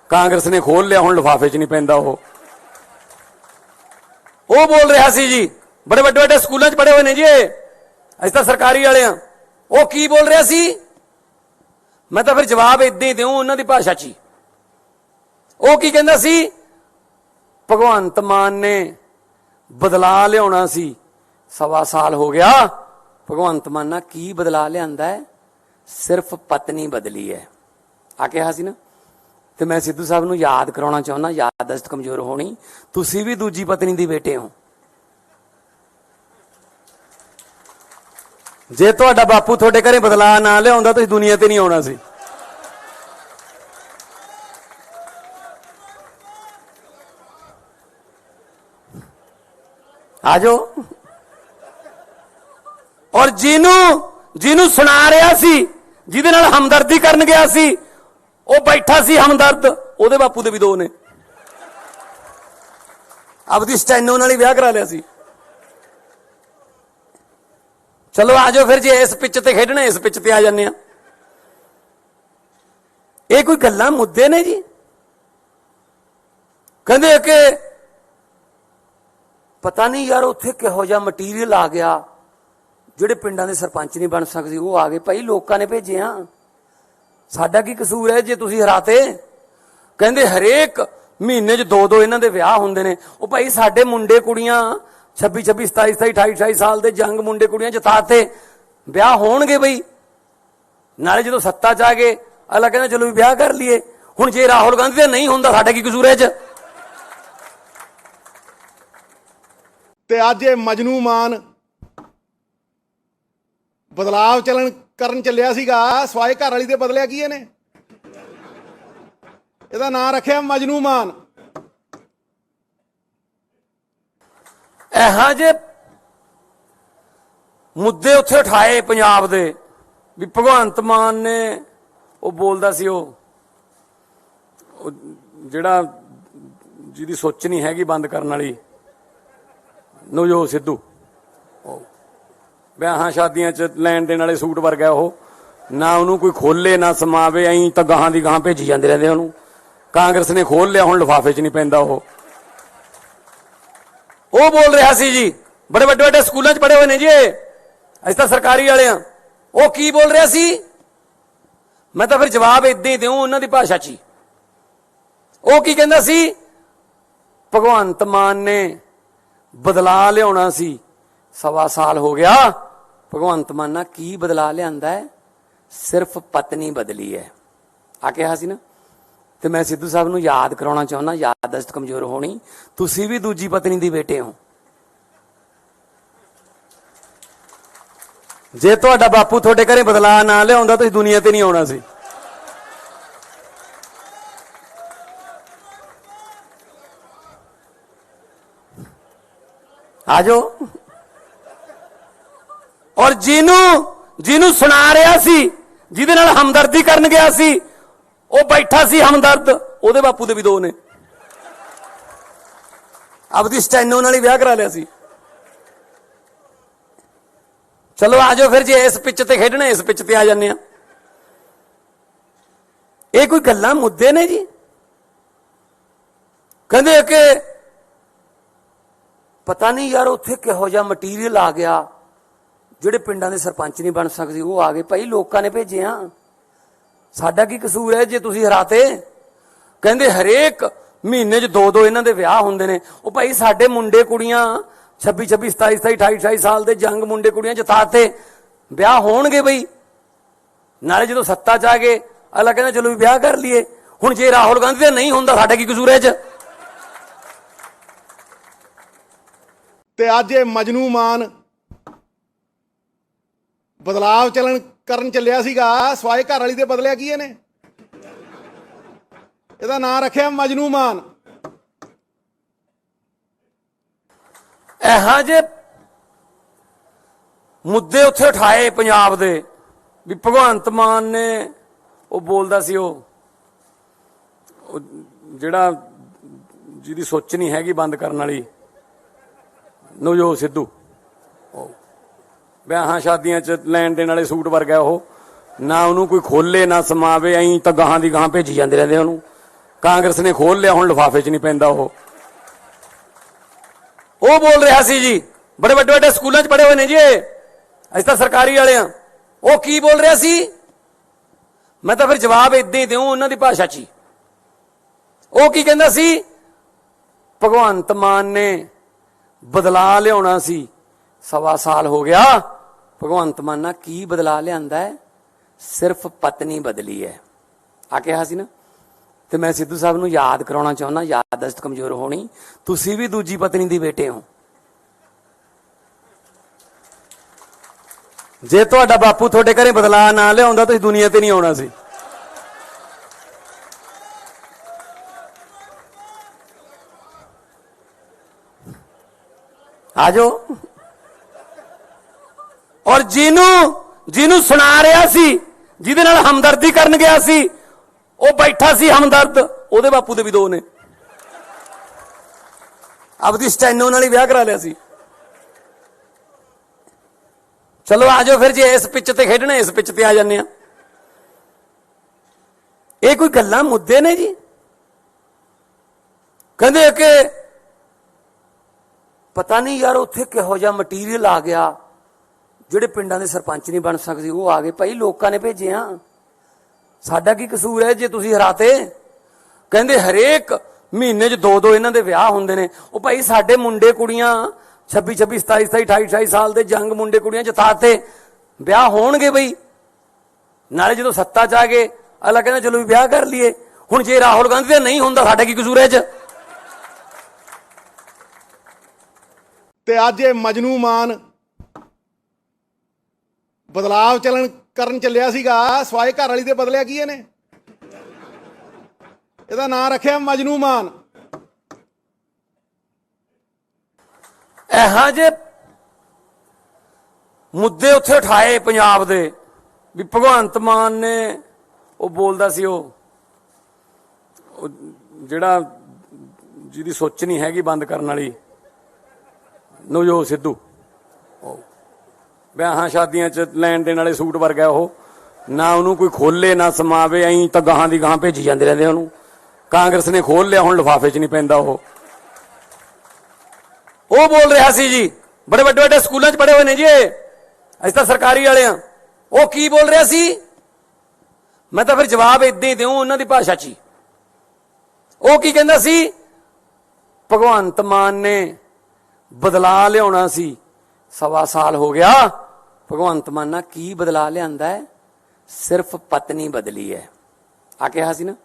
ਕਾਂਗਰਸ ਨੇ ਖੋਲ ਲਿਆ, ਹੁਣ ਲਿਫਾਫੇ 'ਚ ਨਹੀਂ ਪੈਂਦਾ ਉਹ ਬੋਲ ਰਿਹਾ ਸੀ ਜੀ, ਬੜੇ ਵੱਡੇ ਵੱਡੇ ਸਕੂਲਾਂ 'ਚ ਪੜ੍ਹੇ ਹੋਏ ਨੇ ਜੀ ਅਸੀਂ ਤਾਂ ਸਰਕਾਰੀ ਵਾਲੇ ਆ। ਉਹ ਕੀ ਬੋਲ ਰਿਹਾ ਸੀ? ਮੈਂ ਤਾਂ ਫਿਰ ਜਵਾਬ ਇਦਾਂ ਹੀ ਦਿਉ ਉਹਨਾਂ ਦੀ ਭਾਸ਼ਾ 'ਚ ਹੀ। ਉਹ ਕੀ ਕਹਿੰਦਾ ਸੀ? ਭਗਵੰਤ ਮਾਨ ਨੇ ਬਦਲਾ ਲਿਆਉਣਾ ਸੀ, 1.25 ਸਾਲ ਹੋ ਗਿਆ। ਭਗਵੰਤ ਮਾਨ ਨਾਲ ਕੀ ਬਦਲਾ ਲਿਆਂਦਾ ਹੈ? ਸਿਰਫ ਪਤਨੀ ਬਦਲੀ ਹੈ ਆ ਕਿਹਾ ਸੀ ਨਾ। ਤੇ ਮੈਂ ਸਿੱਧੂ ਸਾਹਿਬ ਨੂੰ ਯਾਦ ਕਰਾਉਣਾ ਚਾਹੁੰਦਾ, ਯਾਦਦਾਸ਼ਤ ਕਮਜ਼ੋਰ ਹੋਣੀ, ਤੁਸੀਂ ਵੀ ਦੂਜੀ ਪਤਨੀ ਦੀ ਬੇਟੇ ਹੋ। ਜੇ ਤੁਹਾਡਾ ਬਾਪੂ ਤੁਹਾਡੇ ਘਰੇ ਬਦਲਾ ਨਾ ਲਿਆਉਂਦਾ ਤੁਸੀਂ ਦੁਨੀਆ ਤੇ ਨਹੀਂ ਆਉਣਾ ਸੀ। ਆਜੋ। ਔਰ ਜਿਹਨੂੰ ਸੁਣਾ ਰਿਹਾ ਸੀ, ਜਿਹਦੇ ਨਾਲ ਹਮਦਰਦੀ ਕਰਨ ਗਿਆ ਸੀ, ਉਹ ਬੈਠਾ ਸੀ ਹਮਦਰਦ, ਉਹਦੇ ਬਾਪੂ ਦੇ ਵੀ 2 ਨੇ। ਆਪਦੀ ਸਟੈਨੋ ਨਾਲ ਹੀ ਵਿਆਹ ਕਰਾ ਲਿਆ ਸੀ। ਚਲੋ ਆਜੋ ਫਿਰ, ਜੇ ਇਸ ਪਿੱਚ ਤੇ ਖੇਡਣਾ ਇਸ ਪਿੱਚ ਤੇ ਆ ਜਾਂਦੇ ਆ। ਇਹ ਕੋਈ ਗੱਲਾਂ ਮੁੱਦੇ ਨੇ ਜੀ? ਕਹਿੰਦੇ ਕਿ ਪਤਾ ਨਹੀਂ ਯਾਰ ਉੱਥੇ ਕਿਹੋ ਜਿਹਾ ਮਟੀਰੀਅਲ ਆ ਗਿਆ, ਜਿਹੜੇ ਪਿੰਡਾਂ ਦੇ ਸਰਪੰਚ ਨਹੀਂ ਬਣ ਸਕਦੇ ਉਹ ਆ ਗਏ। ਭਾਈ ਲੋਕਾਂ ਨੇ ਭੇਜੇ ਆ, ਸਾਡਾ ਕੀ ਕਸੂਰ ਹੈ ਜੇ ਤੁਸੀਂ ਹਰਾਤੇ? ਕਹਿੰਦੇ ਹਰੇਕ ਮਹੀਨੇ 'ਚ 2-2 ਇਹਨਾਂ ਦੇ ਵਿਆਹ ਹੁੰਦੇ ਨੇ। ਉਹ ਭਾਈ ਸਾਡੇ ਮੁੰਡੇ ਕੁੜੀਆਂ 26, 27, 27, 28, 28 ਸਾਲ ਦੇ ਜੰਗ ਮੁੰਡੇ ਕੁੜੀਆਂ ਜਿਤਾਤੇ, ਵਿਆਹ ਹੋਣਗੇ ਬਈ। ਨਾਲੇ ਜਦੋਂ ਸੱਤਾ 'ਚ ਆ ਗਏ ਅਗਲਾ ਕਹਿੰਦਾ ਚਲੋ ਵੀ ਵਿਆਹ ਕਰ ਲਈਏ। ਹੁਣ ਜੇ ਰਾਹੁਲ ਗਾਂਧੀ ਦਾ ਨਹੀਂ ਹੁੰਦਾ ਸਾਡਾ ਕੀ ਕਸੂਰ ਹੈ 'ਚ? ਤੇ ਅੱਜ ਇਹ ਮਜਨੂ ਮਾਨ ਬਦਲਾਵ ਕਰਨ ਚੱਲਿਆ ਸੀਗਾ ਸਵਾਏ ਘਰ ਵਾਲੀ ਦੇ ਬਦਲਿਆ ਕੀ ਇਹਨੇ? ਇਹਦਾ ਨਾਂ ਰੱਖਿਆ ਮਜਨੂ ਮਾਨ। ਇਹੋ ਜਿਹੇ ਮੁੱਦੇ ਉੱਥੇ ਉਠਾਏ ਪੰਜਾਬ ਦੇ ਵੀ ਭਗਵੰਤ ਮਾਨ ਨੇ ਉਹ ਬੋਲਦਾ ਸੀ ਉਹ ਜਿਹੜਾ ਜਿਹਦੀ ਸੋਚ ਨਹੀਂ ਹੈਗੀ ਬੰਦ ਕਰਨ ਵਾਲੀ ਨਵਜੋਤ ਸਿੱਧੂ, ਵਿਆਹਾਂ ਸ਼ਾਦੀਆਂ 'ਚ ਲੈਣ ਦੇਣ ਵਾਲੇ ਸੂਟ ਵਰਗਾ ਉਹ, ਨਾ ਉਹਨੂੰ ਕੋਈ ਖੋਲੇ ਨਾ ਸਮਾਵੇ, ਐਂ ਤਾਂ ਗਾਹਾਂ ਦੀ ਗਾਹਾਂ ਭੇਜੀ ਜਾਂਦੇ ਰਹਿੰਦੇ ਉਹਨੂੰ। ਕਾਂਗਰਸ ਨੇ ਖੋਲ ਲਿਆ, ਹੁਣ ਲਿਫਾਫੇ 'ਚ ਨਹੀਂ ਪੈਂਦਾ ਉਹ ਬੋਲ ਰਿਹਾ ਸੀ ਜੀ, ਬੜੇ ਵੱਡੇ ਵੱਡੇ ਸਕੂਲਾਂ 'ਚ ਪੜ੍ਹੇ ਹੋਏ ਨੇ ਜੀ, ਅਸੀਂ ਤਾਂ ਸਰਕਾਰੀ ਵਾਲੇ ਆ। ਉਹ ਕੀ ਬੋਲ ਰਿਹਾ ਸੀ? ਮੈਂ ਤਾਂ ਫਿਰ ਜਵਾਬ ਇਦਾਂ ਹੀ ਦਿਉ ਉਹਨਾਂ ਦੀ ਭਾਸ਼ਾ 'ਚ ਹੀ। ਉਹ ਕੀ ਕਹਿੰਦਾ ਸੀ? ਭਗਵੰਤ ਮਾਨ ਨੇ ਬਦਲਾ ਲਿਆਉਣਾ ਸੀ, 1.25 ਸਾਲ ਹੋ ਗਿਆ। ਭਗਵੰਤ ਮਾਨ ਨਾਲ ਕੀ ਬਦਲਾ ਲਿਆਂਦਾ ਹੈ? ਸਿਰਫ ਪਤਨੀ ਬਦਲੀ ਹੈ ਆ ਕਿਹਾ ਸੀ ਨਾ। ਤੇ ਮੈਂ ਸਿੱਧੂ ਸਾਹਿਬ ਨੂੰ ਯਾਦ ਕਰਾਉਣਾ ਚਾਹੁੰਦਾ, ਯਾਦਦਾਸ਼ਤ ਕਮਜ਼ੋਰ ਹੋਣੀ, ਤੁਸੀਂ ਵੀ ਦੂਜੀ ਪਤਨੀ ਦੀ ਬੇਟੇ ਹੋ। ਜੇ ਤੁਹਾਡਾ ਬਾਪੂ ਤੁਹਾਡੇ ਘਰੇ ਬਦਲਾ ਨਾ ਲਿਆਉਂਦਾ ਤੁਸੀਂ ਦੁਨੀਆ ਤੇ ਨਹੀਂ ਆਉਣਾ ਸੀ। ਆ ਜਾਓ। ਔਰ ਜਿਹਨੂੰ ਸੁਣਾ ਰਿਹਾ ਸੀ, ਜਿਹਦੇ ਨਾਲ ਹਮਦਰਦੀ ਕਰਨ ਗਿਆ ਸੀ, ਉਹ ਬੈਠਾ ਸੀ ਹਮਦਰਦ, ਉਹਦੇ ਬਾਪੂ ਦੇ ਵੀ 2 ਨੇ। ਆਪਦੀ ਸਟੈਨੋ ਨਾਲ ਹੀ ਵਿਆਹ ਕਰਾ ਲਿਆ ਸੀ। ਚਲੋ ਆ ਜਾਓ ਫਿਰ, ਜੇ ਇਸ ਪਿੱਚ ਤੇ ਖੇਡਣਾ ਇਸ ਪਿੱਚ ਤੇ ਆ ਜਾਂਦੇ ਆ। ਇਹ ਕੋਈ ਗੱਲਾਂ ਮੁੱਦੇ ਨੇ ਜੀ? ਕਹਿੰਦੇ ਕਿ ਪਤਾ ਨਹੀਂ ਯਾਰ ਉੱਥੇ ਕਿਹੋ ਜਿਹਾ ਮਟੀਰੀਅਲ ਆ ਗਿਆ, ਜਿਹੜੇ ਪਿੰਡਾਂ ਦੇ ਸਰਪੰਚ ਨਹੀਂ ਬਣ ਸਕਦੇ ਉਹ ਆ ਗਏ। ਭਾਈ ਲੋਕਾਂ ਨੇ ਭੇਜੇ ਆ, ਸਾਡਾ ਕੀ ਕਸੂਰ ਹੈ ਜੇ ਤੁਸੀਂ ਹਰਾਤੇ? ਕਹਿੰਦੇ ਹਰੇਕ ਮਹੀਨੇ 'ਚ 2-2 ਇਹਨਾਂ ਦੇ ਵਿਆਹ ਹੁੰਦੇ ਨੇ। ਉਹ ਭਾਈ ਸਾਡੇ ਮੁੰਡੇ ਕੁੜੀਆਂ 26, 27, 28, 28 ਸਾਲ ਦੇ ਜੰਗ ਮੁੰਡੇ ਕੁੜੀਆਂ ਜਿਤਾਤੇ, ਵਿਆਹ ਹੋਣਗੇ ਬਈ। ਨਾਲੇ ਜਦੋਂ ਸੱਤਾ 'ਚ ਆ ਗਏ ਅਗਲਾ ਕਹਿੰਦਾ ਚਲੋ ਵੀ ਵਿਆਹ ਕਰ ਲਈਏ। ਹੁਣ ਜੇ ਰਾਹੁਲ ਗਾਂਧੀ ਦਾ ਨਹੀਂ ਹੁੰਦਾ ਸਾਡਾ ਕੀ ਕਸੂਰ ਹੈ ਇਹ 'ਚ? ਤੇ ਅੱਜ ਇਹ ਮਜਨੂ ਮਾਨ ਬਦਲਾਵ ਕਰਨ ਚੱਲਿਆ ਸੀਗਾ ਸਵਾਏ ਘਰ ਵਾਲੀ ਦੇ ਬਦਲਿਆ ਕੀ ਇਹਨੇ? ਇਹਦਾ ਨਾਂ ਰੱਖਿਆ ਮਜਨੂ ਮਾਨ। ਇਹੋ ਜਿਹੇ ਮੁੱਦੇ ਉੱਥੇ ਉਠਾਏ ਪੰਜਾਬ ਦੇ ਵੀ ਭਗਵੰਤ ਮਾਨ ਨੇ ਉਹ ਬੋਲਦਾ ਸੀ ਉਹ ਜਿਹੜਾ ਜਿਹਦੀ ਸੋਚ ਨਹੀਂ ਹੈਗੀ ਬੰਦ ਕਰਨ ਵਾਲੀ ਨਵਜੋਤ ਸਿੱਧੂ, ਵਿਆਹਾਂ ਸ਼ਾਦੀਆਂ 'ਚ ਲੈਣ ਦੇਣ ਵਾਲੇ ਸੂਟ ਵਰਗਾ ਉਹ, ਨਾ ਉਹਨੂੰ ਕੋਈ ਖੋਲੇ ਨਾ ਸਮਾਵੇ, ਐਂ ਤਾਂ ਗਾਹਾਂ ਦੀ ਗਾਹਾਂ ਭੇਜੀ ਜਾਂਦੇ ਰਹਿੰਦੇ ਉਹਨੂੰ। ਕਾਂਗਰਸ ਨੇ ਖੋਲ ਲਿਆ, ਹੁਣ ਲਿਫਾਫੇ 'ਚ ਨਹੀਂ ਪੈਂਦਾ ਉਹ ਬੋਲ ਰਿਹਾ ਸੀ ਜੀ, ਬੜੇ ਵੱਡੇ ਵੱਡੇ ਸਕੂਲਾਂ 'ਚ ਪੜ੍ਹੇ ਹੋਏ ਨੇ ਜੀ, ਅਸੀਂ ਤਾਂ ਸਰਕਾਰੀ ਵਾਲੇ ਆ। ਉਹ ਕੀ ਬੋਲ ਰਿਹਾ ਸੀ? ਮੈਂ ਤਾਂ ਫਿਰ ਜਵਾਬ ਇਦਾਂ ਹੀ ਦਿਉ ਉਹਨਾਂ ਦੀ ਭਾਸ਼ਾ 'ਚ ਹੀ। ਉਹ ਕੀ ਕਹਿੰਦਾ ਸੀ? ਭਗਵੰਤ ਮਾਨ ਨੇ ਬਦਲਾ ਲਿਆਉਣਾ ਸੀ, 1.25 ਸਾਲ ਹੋ ਗਿਆ। ਭਗਵੰਤ ਮਾਨ ਨਾਲ ਕੀ ਬਦਲਾ ਲਿਆਂਦਾ ਹੈ? ਸਿਰਫ ਪਤਨੀ ਬਦਲੀ ਹੈ ਆ ਕਿਹਾ ਸੀ ਨਾ। ਤੇ ਮੈਂ ਸਿੱਧੂ ਸਾਹਿਬ ਨੂੰ ਯਾਦ ਕਰਾਉਣਾ ਚਾਹੁੰਦਾ, ਯਾਦਦਾਸ਼ਤ ਕਮਜ਼ੋਰ ਹੋਣੀ, ਤੁਸੀਂ ਵੀ ਦੂਜੀ ਪਤਨੀ ਦੀ ਬੇਟੇ ਹੋ। ਜੇ ਤੁਹਾਡਾ ਬਾਪੂ ਤੁਹਾਡੇ ਘਰੇ ਬਦਲਾ ਨਾ ਲਿਆਉਂਦਾ ਤੁਸੀਂ ਦੁਨੀਆ ਤੇ ਨਹੀਂ ਆਉਣਾ ਸੀ। ਆ ਜਾਓ। ਔਰ ਜਿਹਨੂੰ ਸੁਣਾ ਰਿਹਾ ਸੀ, ਜਿਹਦੇ ਨਾਲ ਹਮਦਰਦੀ ਕਰਨ ਗਿਆ ਸੀ, ਉਹ ਬੈਠਾ ਸੀ ਹਮਦਰਦ, ਉਹਦੇ ਬਾਪੂ ਦੇ ਵੀ 2 ਨੇ। ਆਪਦੀ ਸਟੈਨੋ ਨਾਲ ਹੀ ਵਿਆਹ ਕਰਾ ਲਿਆ ਸੀ। ਚਲੋ ਆ ਜਾਓ ਫਿਰ, ਜੇ ਇਸ ਪਿੱਚ ਤੇ ਖੇਡਣਾ ਇਸ ਪਿੱਚ ਤੇ ਆ ਜਾਂਦੇ ਆ। ਇਹ ਕੋਈ ਗੱਲਾਂ ਮੁੱਦੇ ਨੇ ਜੀ? ਕਹਿੰਦੇ ਕਿ ਪਤਾ ਨਹੀਂ ਯਾਰ ਉੱਥੇ ਕਿਹੋ ਜਿਹਾ ਮਟੀਰੀਅਲ ਆ ਗਿਆ, ਜਿਹੜੇ ਪਿੰਡਾਂ ਦੇ ਸਰਪੰਚ ਨਹੀਂ ਬਣ ਸਕਦੇ ਉਹ ਆ ਗਏ। ਭਾਈ ਲੋਕਾਂ ਨੇ ਭੇਜੇ ਆ, ਸਾਡਾ ਕੀ ਕਸੂਰ ਹੈ ਜੇ ਤੁਸੀਂ ਹਰਾਤੇ? ਕਹਿੰਦੇ ਹਰੇਕ ਮਹੀਨੇ 'ਚ 2-2 ਇਹਨਾਂ ਦੇ ਵਿਆਹ ਹੁੰਦੇ ਨੇ। ਉਹ ਭਾਈ ਸਾਡੇ ਮੁੰਡੇ ਕੁੜੀਆਂ 26, 27, 28, 28 ਸਾਲ ਦੇ ਜੰਗ ਮੁੰਡੇ ਕੁੜੀਆਂ ਜਿਤਾਤੇ, ਵਿਆਹ ਹੋਣਗੇ ਬਈ। ਨਾਲੇ ਜਦੋਂ ਸੱਤਾ 'ਚ ਆ ਗਏ ਅਗਲਾ ਕਹਿੰਦਾ ਚਲੋ ਵੀ ਵਿਆਹ ਕਰ ਲਈਏ। ਹੁਣ ਜੇ ਰਾਹੁਲ ਗਾਂਧੀ ਦਾ ਨਹੀਂ ਹੁੰਦਾ ਸਾਡਾ ਕੀ ਕਸੂਰ ਹੈ ਇਹ 'ਚ? ਤੇ ਅੱਜ ਇਹ ਮਜਨੂ ਮਾਨ ਬਦਲਾਵ ਕਰਨ ਚੱਲਿਆ ਸੀਗਾ ਸਵਾਏ ਘਰ ਵਾਲੀ ਦੇ ਬਦਲਿਆ ਕੀ ਇਹਨੇ? ਇਹਦਾ ਨਾਂ ਰੱਖਿਆ ਮਜਨੂ ਮਾਨ। ਇਹੋ ਜਿਹੇ ਮੁੱਦੇ ਉੱਥੇ ਉਠਾਏ ਪੰਜਾਬ ਦੇ ਵੀ ਭਗਵੰਤ ਮਾਨ ਨੇ ਉਹ ਬੋਲਦਾ ਸੀ ਉਹ ਜਿਹੜਾ ਜਿਹਦੀ ਸੋਚ ਨਹੀਂ ਹੈਗੀ ਬੰਦ ਕਰਨ ਵਾਲੀ ਨਵਜੋਤ ਸਿੱਧੂ, ਵਿਆਹਾਂ ਸ਼ਾਦੀਆਂ 'ਚ ਲੈਣ ਦੇਣ ਵਾਲੇ ਸੂਟ ਵਰਗਾ ਉਹ, ਨਾ ਉਹਨੂੰ ਕੋਈ ਖੋਲੇ ਨਾ ਸਮਾਵੇ, ਐਂ ਤਾਂ ਗਾਹਾਂ ਦੀ ਗਾਹਾਂ ਭੇਜੀ ਜਾਂਦੇ ਰਹਿੰਦੇ ਉਹਨੂੰ। ਕਾਂਗਰਸ ਨੇ ਖੋਲ ਲਿਆ, ਹੁਣ ਲਿਫਾਫੇ 'ਚ ਨਹੀਂ ਪੈਂਦਾ ਉਹ ਬੋਲ ਰਿਹਾ ਸੀ ਜੀ, ਬੜੇ ਵੱਡੇ ਵੱਡੇ ਸਕੂਲਾਂ 'ਚ ਪੜ੍ਹੇ ਹੋਏ ਨੇ ਜੀ ਅਸੀਂ ਤਾਂ ਸਰਕਾਰੀ ਵਾਲੇ ਆ। ਉਹ ਕੀ ਬੋਲ ਰਿਹਾ ਸੀ? ਮੈਂ ਤਾਂ ਫਿਰ ਜਵਾਬ ਇਦਾਂ ਹੀ ਦਿਉ ਉਹਨਾਂ ਦੀ ਭਾਸ਼ਾ 'ਚ ਹੀ। ਉਹ ਕੀ ਕਹਿੰਦਾ ਸੀ? ਭਗਵੰਤ ਮਾਨ ਨੇ ਬਦਲਾ ਲਿਆਉਣਾ ਸੀ, 1.25 ਸਾਲ ਹੋ ਗਿਆ। ਭਗਵੰਤ ਮਾਨ ਨਾਲ ਕੀ ਬਦਲਾ ਲਿਆਂਦਾ ਹੈ? ਸਿਰਫ ਪਤਨੀ ਬਦਲੀ ਹੈ ਆ ਕਿਹਾ ਸੀ ਨਾ।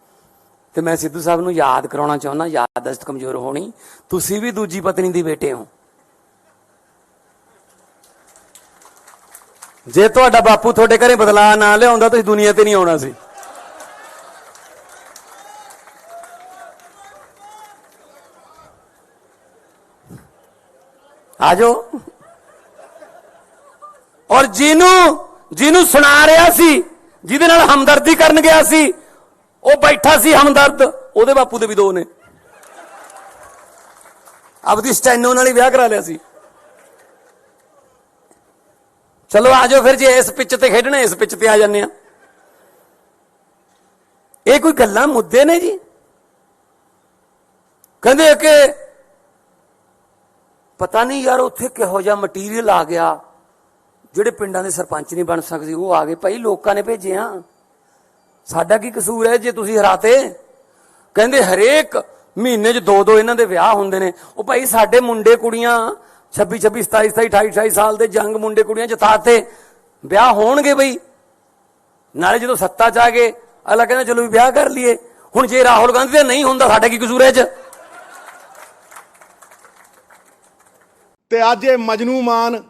ਤੇ ਮੈਂ ਸਿੱਧੂ ਸਾਹਿਬ ਨੂੰ ਯਾਦ ਕਰਾਉਣਾ ਚਾਹੁੰਦਾ, ਯਾਦਦਾਸ਼ਤ ਕਮਜ਼ੋਰ ਹੋਣੀ, ਤੁਸੀਂ ਵੀ ਦੂਜੀ ਪਤਨੀ ਦੇ ਬੇਟੇ ਹੋ। ਜੇ ਤੁਹਾਡਾ ਬਾਪੂ ਤੁਹਾਡੇ ਘਰੇ ਬਦਲਾ ਨਾ ਲਿਆਉਂਦਾ ਤੁਸੀਂ ਦੁਨੀਆ ਤੇ ਨਹੀਂ ਆਉਣਾ ਸੀ। ਆਜੋ। ਔਰ ਜਿਹਨੂੰ ਸੁਣਾ ਰਿਹਾ ਸੀ, ਜਿਹਦੇ ਨਾਲ ਹਮਦਰਦੀ ਕਰਨ ਗਿਆ ਸੀ, ਉਹ ਬੈਠਾ ਸੀ ਹਮਦਰਦ, ਉਹਦੇ ਬਾਪੂ ਦੇ ਵੀ 2 ਨੇ। ਆਪਦੀ ਸਟੈਨੋ ਨਾਲ ਹੀ ਵਿਆਹ ਕਰਾ ਲਿਆ ਸੀ। ਚਲੋ ਆਜੋ ਫਿਰ, ਜੇ ਇਸ ਪਿੱਚ ਤੇ ਖੇਡਣਾ ਇਸ ਪਿੱਚ ਤੇ ਆ ਜਾਂਦੇ ਆ। ਇਹ ਕੋਈ ਗੱਲਾਂ ਮੁੱਦੇ ਨੇ ਜੀ? ਕਹਿੰਦੇ ਕਿ ਪਤਾ ਨਹੀਂ ਯਾਰ ਉੱਥੇ ਕਿਹੋ ਜਿਹਾ ਮਟੀਰੀਅਲ ਆ ਗਿਆ, ਜਿਹੜੇ ਪਿੰਡਾਂ ਦੇ ਸਰਪੰਚ ਨਹੀਂ ਬਣ ਸਕਦੇ ਉਹ ਆ ਗਏ। ਭਾਈ ਲੋਕਾਂ ਨੇ ਭੇਜੇ ਆ, ਸਾਡਾ ਕੀ ਕਸੂਰ ਹੈ ਜੇ ਤੁਸੀਂ ਹਰਾਤੇ? ਕਹਿੰਦੇ ਹਰੇਕ ਮਹੀਨੇ 'ਚ 2-2 ਇਹਨਾਂ ਦੇ ਵਿਆਹ ਹੁੰਦੇ ਨੇ। ਉਹ ਭਾਈ ਸਾਡੇ ਮੁੰਡੇ ਕੁੜੀਆਂ 26, 27, 28, 28 ਸਾਲ ਦੇ ਜੰਗ ਮੁੰਡੇ ਕੁੜੀਆਂ ਜਿਤਾਤੇ, ਵਿਆਹ ਹੋਣਗੇ ਬਈ। ਨਾਲੇ ਜਦੋਂ ਸੱਤਾ 'ਚ ਆ ਗਏ ਅਗਲਾ ਕਹਿੰਦਾ ਚਲੋ ਵੀ ਵਿਆਹ ਕਰ ਲਈਏ। ਹੁਣ ਜੇ ਰਾਹੁਲ ਗਾਂਧੀ ਦਾ ਨਹੀਂ ਹੁੰਦਾ ਸਾਡਾ ਕੀ ਕਸੂਰ ਹੈ 'ਚ? ਤੇ ਅੱਜ ਇਹ ਮਜਨੂ ਮਾਨ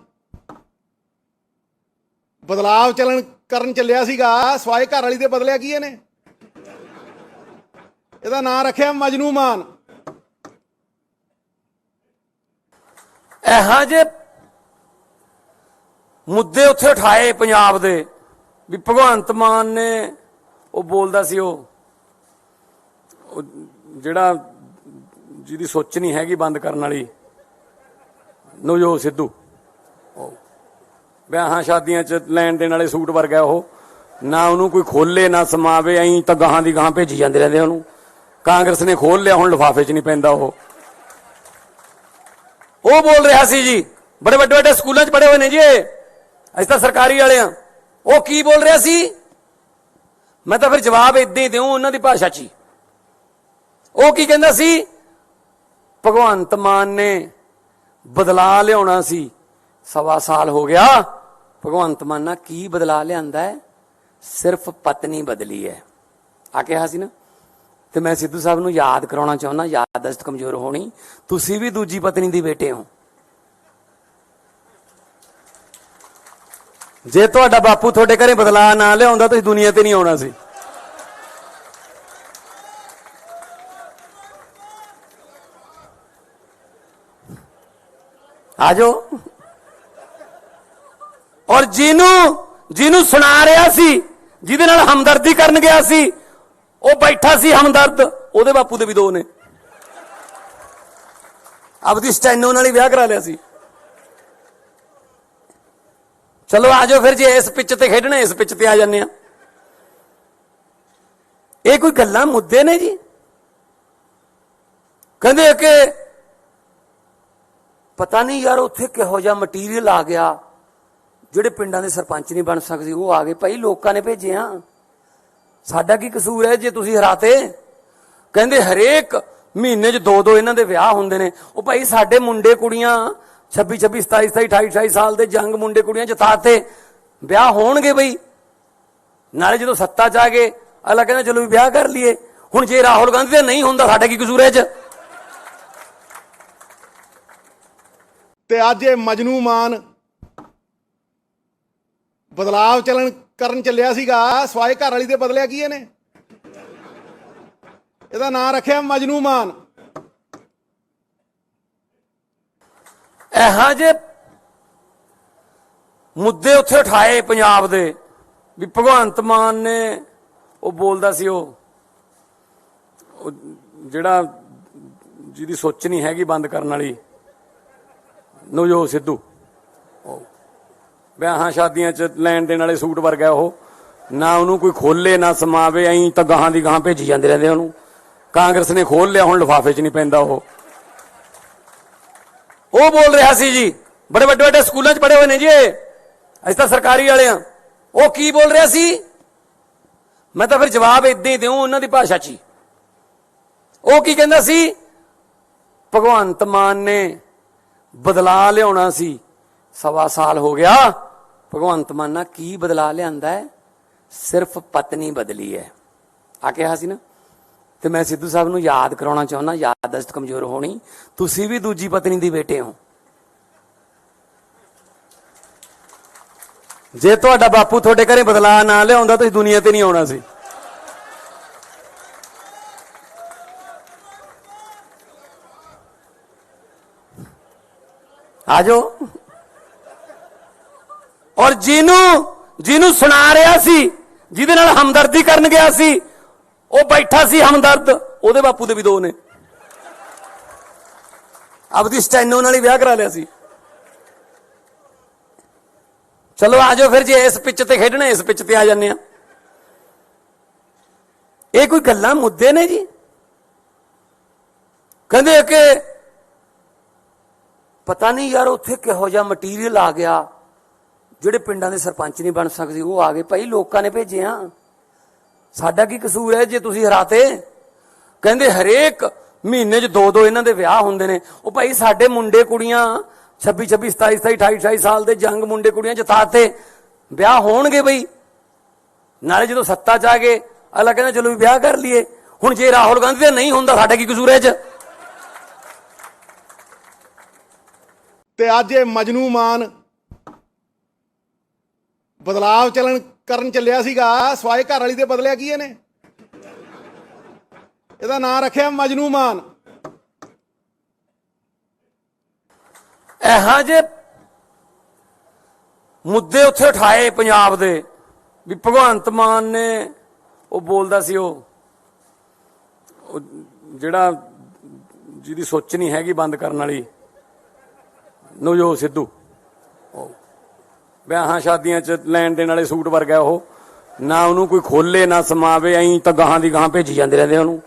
ਬਦਲਾਵ ਕਰਨ ਚੱਲਿਆ ਸੀਗਾ ਸਵਾਏ ਘਰ ਵਾਲੀ ਦੇ ਬਦਲਿਆ ਕੀ ਇਹਨੇ? ਇਹਦਾ ਨਾਂ ਰੱਖਿਆ ਮਜਨੂ ਮਾਨ। ਇਹੋ ਜਿਹੇ ਮੁੱਦੇ ਉੱਥੇ ਉਠਾਏ ਪੰਜਾਬ ਦੇ ਵੀ ਭਗਵੰਤ ਮਾਨ ਨੇ ਉਹ ਬੋਲਦਾ ਸੀ ਉਹ ਜਿਹੜਾ ਜਿਹਦੀ ਸੋਚ ਨਹੀਂ ਹੈਗੀ ਬੰਦ ਕਰਨ ਵਾਲੀ ਨਵਜੋਤ ਸਿੱਧੂ, ਵਿਆਹਾਂ ਸ਼ਾਦੀਆਂ 'ਚ ਲੈਣ ਦੇਣ ਵਾਲੇ ਸੂਟ ਵਰਗਾ ਉਹ, ਨਾ ਉਹਨੂੰ ਕੋਈ ਖੋਲੇ ਨਾ ਸਮਾਵੇ, ਐਂ ਤਾਂ ਗਾਹਾਂ ਦੀ ਗਾਹਾਂ ਭੇਜੀ ਜਾਂਦੇ ਰਹਿੰਦੇ ਉਹਨੂੰ। ਕਾਂਗਰਸ ਨੇ ਖੋਲ ਲਿਆ, ਹੁਣ ਲਿਫਾਫੇ 'ਚ ਨਹੀਂ ਪੈਂਦਾ ਉਹ ਬੋਲ ਰਿਹਾ ਸੀ ਜੀ, ਬੜੇ ਵੱਡੇ ਵੱਡੇ ਸਕੂਲਾਂ 'ਚ ਪੜ੍ਹੇ ਹੋਏ ਨੇ ਜੀ ਅਸੀਂ ਤਾਂ ਸਰਕਾਰੀ ਵਾਲੇ ਆ। ਉਹ ਕੀ ਬੋਲ ਰਿਹਾ ਸੀ? ਮੈਂ ਤਾਂ ਫਿਰ ਜਵਾਬ ਇਦਾਂ ਹੀ ਦਿਉ ਉਹਨਾਂ ਦੀ ਭਾਸ਼ਾ 'ਚ ਹੀ। ਉਹ ਕੀ ਕਹਿੰਦਾ ਸੀ? ਭਗਵੰਤ ਮਾਨ ਨੇ ਬਦਲਾ ਲਿਆਉਣਾ ਸੀ, 1.25 ਸਾਲ ਹੋ ਗਿਆ। ਭਗਵੰਤ ਮਾਨ ਨਾਲ ਕੀ ਬਦਲਾ ਲਿਆਂਦਾ ਹੈ? ਸਿਰਫ ਪਤਨੀ ਬਦਲੀ ਹੈ ਆ ਕਿਹਾ ਸੀ ਨਾ। ਤੇ ਮੈਂ ਸਿੱਧੂ ਸਾਹਿਬ ਨੂੰ ਯਾਦ ਕਰਾਉਣਾ ਚਾਹੁੰਦਾ, ਯਾਦਦਾਸ਼ਤ ਕਮਜ਼ੋਰ ਹੋਣੀ, ਤੁਸੀਂ ਵੀ ਦੂਜੀ ਪਤਨੀ ਦੇ ਬੇਟੇ ਹੋ। ਜੇ ਤੁਹਾਡਾ ਬਾਪੂ ਤੁਹਾਡੇ ਘਰੇ ਬਦਲਾ ਨਾ ਲਿਆਉਂਦਾ ਤੁਸੀਂ ਦੁਨੀਆ ਤੇ ਨਹੀਂ ਆਉਣਾ ਸੀ। ਆਜੋ। ਔਰ ਜਿਹਨੂੰ ਸੁਣਾ ਰਿਹਾ ਸੀ, ਜਿਹਦੇ ਨਾਲ ਹਮਦਰਦੀ ਕਰਨ ਗਿਆ ਸੀ, ਉਹ ਬੈਠਾ ਸੀ ਹਮਦਰਦ, ਉਹਦੇ ਬਾਪੂ ਦੇ ਵੀ 2 ਨੇ। ਆਪਦੀ ਸਟੈਨੋ ਨਾਲ ਹੀ ਵਿਆਹ ਕਰਾ ਲਿਆ ਸੀ। ਚਲੋ ਆਜੋ ਫਿਰ, ਜੇ ਇਸ ਪਿੱਚ ਤੇ ਖੇਡਣਾ ਇਸ ਪਿੱਚ ਤੇ ਆ ਜਾਂਦੇ ਆ। ਇਹ ਕੋਈ ਗੱਲਾਂ ਮੁੱਦੇ ਨੇ ਜੀ? ਕਹਿੰਦੇ ਕਿ ਪਤਾ ਨਹੀਂ ਯਾਰ ਉੱਥੇ ਕਿਹੋ ਜਿਹਾ ਮਟੀਰੀਅਲ ਆ ਗਿਆ, ਜਿਹੜੇ ਪਿੰਡਾਂ ਦੇ ਸਰਪੰਚ ਨਹੀਂ ਬਣ ਸਕਦੇ ਉਹ ਆ ਗਏ। ਭਾਈ ਲੋਕਾਂ ਨੇ ਭੇਜੇ ਆ, ਸਾਡਾ ਕੀ ਕਸੂਰ ਹੈ ਜੇ ਤੁਸੀਂ ਹਰਾਤੇ? ਕਹਿੰਦੇ ਹਰੇਕ ਮਹੀਨੇ 'ਚ 2-2 ਇਹਨਾਂ ਦੇ ਵਿਆਹ ਹੁੰਦੇ ਨੇ। ਉਹ ਭਾਈ ਸਾਡੇ ਮੁੰਡੇ ਕੁੜੀਆਂ 26, 27, 27, 28, 28 ਸਾਲ ਦੇ ਜੰਗ ਮੁੰਡੇ ਕੁੜੀਆਂ ਜਿਤਾਤੇ, ਵਿਆਹ ਹੋਣਗੇ ਬਈ। ਨਾਲੇ ਜਦੋਂ ਸੱਤਾ 'ਚ ਆ ਗਏ ਅਗਲਾ ਕਹਿੰਦਾ ਚਲੋ ਵੀ ਵਿਆਹ ਕਰ ਲਈਏ। ਹੁਣ ਜੇ ਰਾਹੁਲ ਗਾਂਧੀ ਦਾ ਨਹੀਂ ਹੁੰਦਾ ਸਾਡਾ ਕੀ ਕਸੂਰ ਹੈ 'ਚ? ਤੇ ਅੱਜ ਇਹ ਮਜਨੂ ਮਾਨ ਬਦਲਾਵ ਕਰਨ ਚੱਲਿਆ ਸੀਗਾ ਸਵਾਏ ਘਰ ਵਾਲੀ ਦੇ ਬਦਲਿਆ ਕੀ ਇਹਨੇ? ਇਹਦਾ ਨਾਂ ਰੱਖਿਆ ਮਜਨੂ ਮਾਨ। ਇਹੋ ਜਿਹੇ ਮੁੱਦੇ ਉੱਥੇ ਉਠਾਏ ਪੰਜਾਬ ਦੇ ਵੀ ਭਗਵੰਤ ਮਾਨ ਨੇ ਉਹ ਬੋਲਦਾ ਸੀ ਉਹ ਜਿਹੜਾ ਜਿਹਦੀ ਸੋਚ ਨਹੀਂ ਹੈਗੀ ਬੰਦ ਕਰਨ ਵਾਲੀ ਨਵਜੋਤ ਸਿੱਧੂ, ਵਿਆਹਾਂ ਸ਼ਾਦੀਆਂ 'ਚ ਲੈਣ ਦੇਣ ਵਾਲੇ ਸੂਟ ਵਰਗਾ ਉਹ, ਨਾ ਉਹਨੂੰ ਕੋਈ ਖੋਲੇ ਨਾ ਸਮਾਵੇ, ਐਂ ਤਾਂ ਗਾਹਾਂ ਦੀ ਗਾਹਾਂ ਭੇਜੀ ਜਾਂਦੇ ਰਹਿੰਦੇ ਉਹਨੂੰ। ਕਾਂਗਰਸ ਨੇ ਖੋਲ ਲਿਆ, ਹੁਣ ਲਿਫਾਫੇ 'ਚ ਨਹੀਂ ਪੈਂਦਾ ਉਹ ਬੋਲ ਰਿਹਾ ਸੀ ਜੀ, ਬੜੇ ਵੱਡੇ ਵੱਡੇ ਸਕੂਲਾਂ 'ਚ ਪੜ੍ਹੇ ਹੋਏ ਨੇ ਜੀ ਅਸੀਂ ਤਾਂ ਸਰਕਾਰੀ ਵਾਲੇ ਆ। ਉਹ ਕੀ ਬੋਲ ਰਿਹਾ ਸੀ? ਮੈਂ ਤਾਂ ਫਿਰ ਜਵਾਬ ਇਦਾਂ ਹੀ ਦਿਉ ਉਹਨਾਂ ਦੀ ਭਾਸ਼ਾ 'ਚ ਹੀ। ਉਹ ਕੀ ਕਹਿੰਦਾ ਸੀ? ਭਗਵੰਤ ਮਾਨ ਨੇ ਬਦਲਾ ਲਿਆਉਣਾ ਸੀ, 1.25 ਸਾਲ ਹੋ ਗਿਆ। ਭਗਵੰਤ ਮਾਨ ਨਾਲ ਕੀ ਬਦਲਾ ਲਿਆਂਦਾ ਹੈ? ਸਿਰਫ ਪਤਨੀ ਬਦਲੀ ਹੈ ਆ ਕਿਹਾ ਸੀ ਨਾ। ਤੇ ਮੈਂ ਸਿੱਧੂ ਸਾਹਿਬ ਨੂੰ ਯਾਦ ਕਰਾਉਣਾ ਚਾਹੁੰਦਾ, ਯਾਦਦਾਸ਼ਤ ਕਮਜ਼ੋਰ ਹੋਣੀ, ਤੁਸੀਂ ਵੀ ਦੂਜੀ ਪਤਨੀ ਦੀ ਬੇਟੇ ਹੋ। ਜੇ ਤੁਹਾਡਾ ਬਾਪੂ ਤੁਹਾਡੇ ਘਰੇ ਬਦਲਾ ਨਾ ਲਿਆਉਂਦਾ ਤੁਸੀਂ ਦੁਨੀਆ ਤੇ ਨਹੀਂ ਆਉਣਾ ਸੀ। ਆਜੋ। ਔਰ ਜਿਹਨੂੰ ਸੁਣਾ ਰਿਹਾ ਸੀ, ਜਿਹਦੇ ਨਾਲ ਹਮਦਰਦੀ ਕਰਨ ਗਿਆ ਸੀ, ਉਹ ਬੈਠਾ ਸੀ ਹਮਦਰਦ, ਉਹਦੇ ਬਾਪੂ ਦੇ ਵੀ 2 ਨੇ। ਆਪਦੀ ਸਟੈਨੋ ਨਾਲ ਹੀ ਵਿਆਹ ਕਰਾ ਲਿਆ ਸੀ। ਚਲੋ ਆਜੋ ਫਿਰ, ਜੇ ਇਸ ਪਿੱਚ ਤੇ ਖੇਡਣਾ ਇਸ ਪਿੱਚ ਤੇ ਆ ਜਾਂਦੇ ਆ। ਇਹ ਕੋਈ ਗੱਲਾਂ ਮੁੱਦੇ ਨੇ ਜੀ? ਕਹਿੰਦੇ ਕਿ ਪਤਾ ਨਹੀਂ ਯਾਰ ਉੱਥੇ ਕਿਹੋ ਜਿਹਾ ਮਟੀਰੀਅਲ ਆ ਗਿਆ, ਜਿਹੜੇ ਪਿੰਡਾਂ ਦੇ ਸਰਪੰਚ ਨਹੀਂ ਬਣ ਸਕਦੇ ਉਹ ਆ ਗਏ। ਭਾਈ ਲੋਕਾਂ ਨੇ ਭੇਜਿਆ, ਸਾਡਾ ਕੀ ਕਸੂਰ ਹੈ ਜੇ ਤੁਸੀਂ ਹਰਾਤੇ? ਕਹਿੰਦੇ ਹਰੇਕ ਮਹੀਨੇ 'ਚ 2 ਇਹਨਾਂ ਦੇ ਵਿਆਹ ਹੁੰਦੇ ਨੇ। ਉਹ ਭਾਈ ਸਾਡੇ ਮੁੰਡੇ ਕੁੜੀਆਂ 26 27 27 28 28 ਸਾਲ ਦੇ ਜੰਗ ਮੁੰਡੇ ਕੁੜੀਆਂ ਜਿਤਾਤੇ, ਵਿਆਹ ਹੋਣਗੇ ਬਈ। ਨਾਲੇ ਜਦੋਂ ਸੱਤਾ 'ਚ ਆ ਗਏ ਅਗਲਾ ਕਹਿੰਦਾ ਚਲੋ ਵੀ ਵਿਆਹ ਕਰ ਲਈਏ। ਹੁਣ ਜੇ ਰਾਹੁਲ ਗਾਂਧੀ ਦਾ ਨਹੀਂ ਹੁੰਦਾ ਸਾਡਾ ਕੀ ਕਸੂਰ ਹੈ 'ਚ? ਤੇ ਅੱਜ ਇਹ ਮਜਨੂ ਮਾਨ ਬਦਲਾਵ ਕਰਨ ਚੱਲਿਆ ਸੀਗਾ ਸਵਾਏ ਘਰ ਵਾਲੀ ਦੇ ਬਦਲਿਆ ਕੀ ਇਹਨੇ? ਇਹਦਾ ਨਾਂ ਰੱਖਿਆ ਮਜਨੂ ਮਾਨ। ਇਹੋ ਜਿਹੇ ਮੁੱਦੇ ਉੱਥੇ ਉਠਾਏ ਪੰਜਾਬ ਦੇ ਵੀ ਭਗਵੰਤ ਮਾਨ ਨੇ ਉਹ ਬੋਲਦਾ ਸੀ ਉਹ ਜਿਹੜਾ ਜਿਹਦੀ ਸੋਚ ਨਹੀਂ ਹੈਗੀ ਬੰਦ ਕਰਨ ਵਾਲੀ ਨਵਜੋਤ ਸਿੱਧੂ, ਵਿਆਹਾਂ ਸ਼ਾਦੀਆਂ 'ਚ ਲੈਣ ਦੇਣ ਵਾਲੇ ਸੂਟ ਵਰਗਾ ਉਹ, ਨਾ ਉਹਨੂੰ ਕੋਈ ਖੋਲੇ ਨਾ ਸਮਾਵੇ, ਐਂ ਤਾਂ ਗਾਹਾਂ ਦੀ ਗਾਹਾਂ ਭੇਜੀ ਜਾਂਦੇ ਰਹਿੰਦੇ ਉਹਨੂੰ।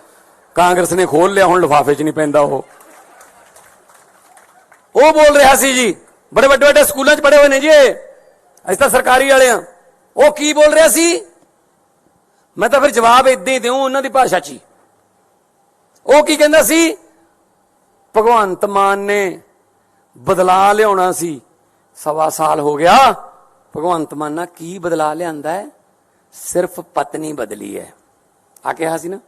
ਕਾਂਗਰਸ ਨੇ ਖੋਲ ਲਿਆ, ਹੁਣ ਲਿਫਾਫੇ 'ਚ ਨਹੀਂ ਪੈਂਦਾ ਉਹ ਬੋਲ ਰਿਹਾ ਸੀ ਜੀ, ਬੜੇ ਵੱਡੇ ਵੱਡੇ ਸਕੂਲਾਂ 'ਚ ਪੜ੍ਹੇ ਹੋਏ ਨੇ ਜੀ ਅਸੀਂ ਤਾਂ ਸਰਕਾਰੀ ਵਾਲੇ ਆ। ਉਹ ਕੀ ਬੋਲ ਰਿਹਾ ਸੀ? ਮੈਂ ਤਾਂ ਫਿਰ ਜਵਾਬ ਇਦਾਂ ਹੀ ਦਿਉ ਉਹਨਾਂ ਦੀ ਭਾਸ਼ਾ 'ਚ ਹੀ। ਉਹ ਕੀ ਕਹਿੰਦਾ ਸੀ? ਭਗਵੰਤ ਮਾਨ ਨੇ ਬਦਲਾ ਲਿਆਉਣਾ ਸੀ, 1.25 ਸਾਲ ਹੋ ਗਿਆ। ਭਗਵੰਤ ਮਾਨ ਨਾਲ ਕੀ ਬਦਲਾ ਲਿਆਂਦਾ ਹੈ? ਸਿਰਫ ਪਤਨੀ ਬਦਲੀ ਹੈ ਆ ਕਿਹਾ ਸੀ ਨਾ।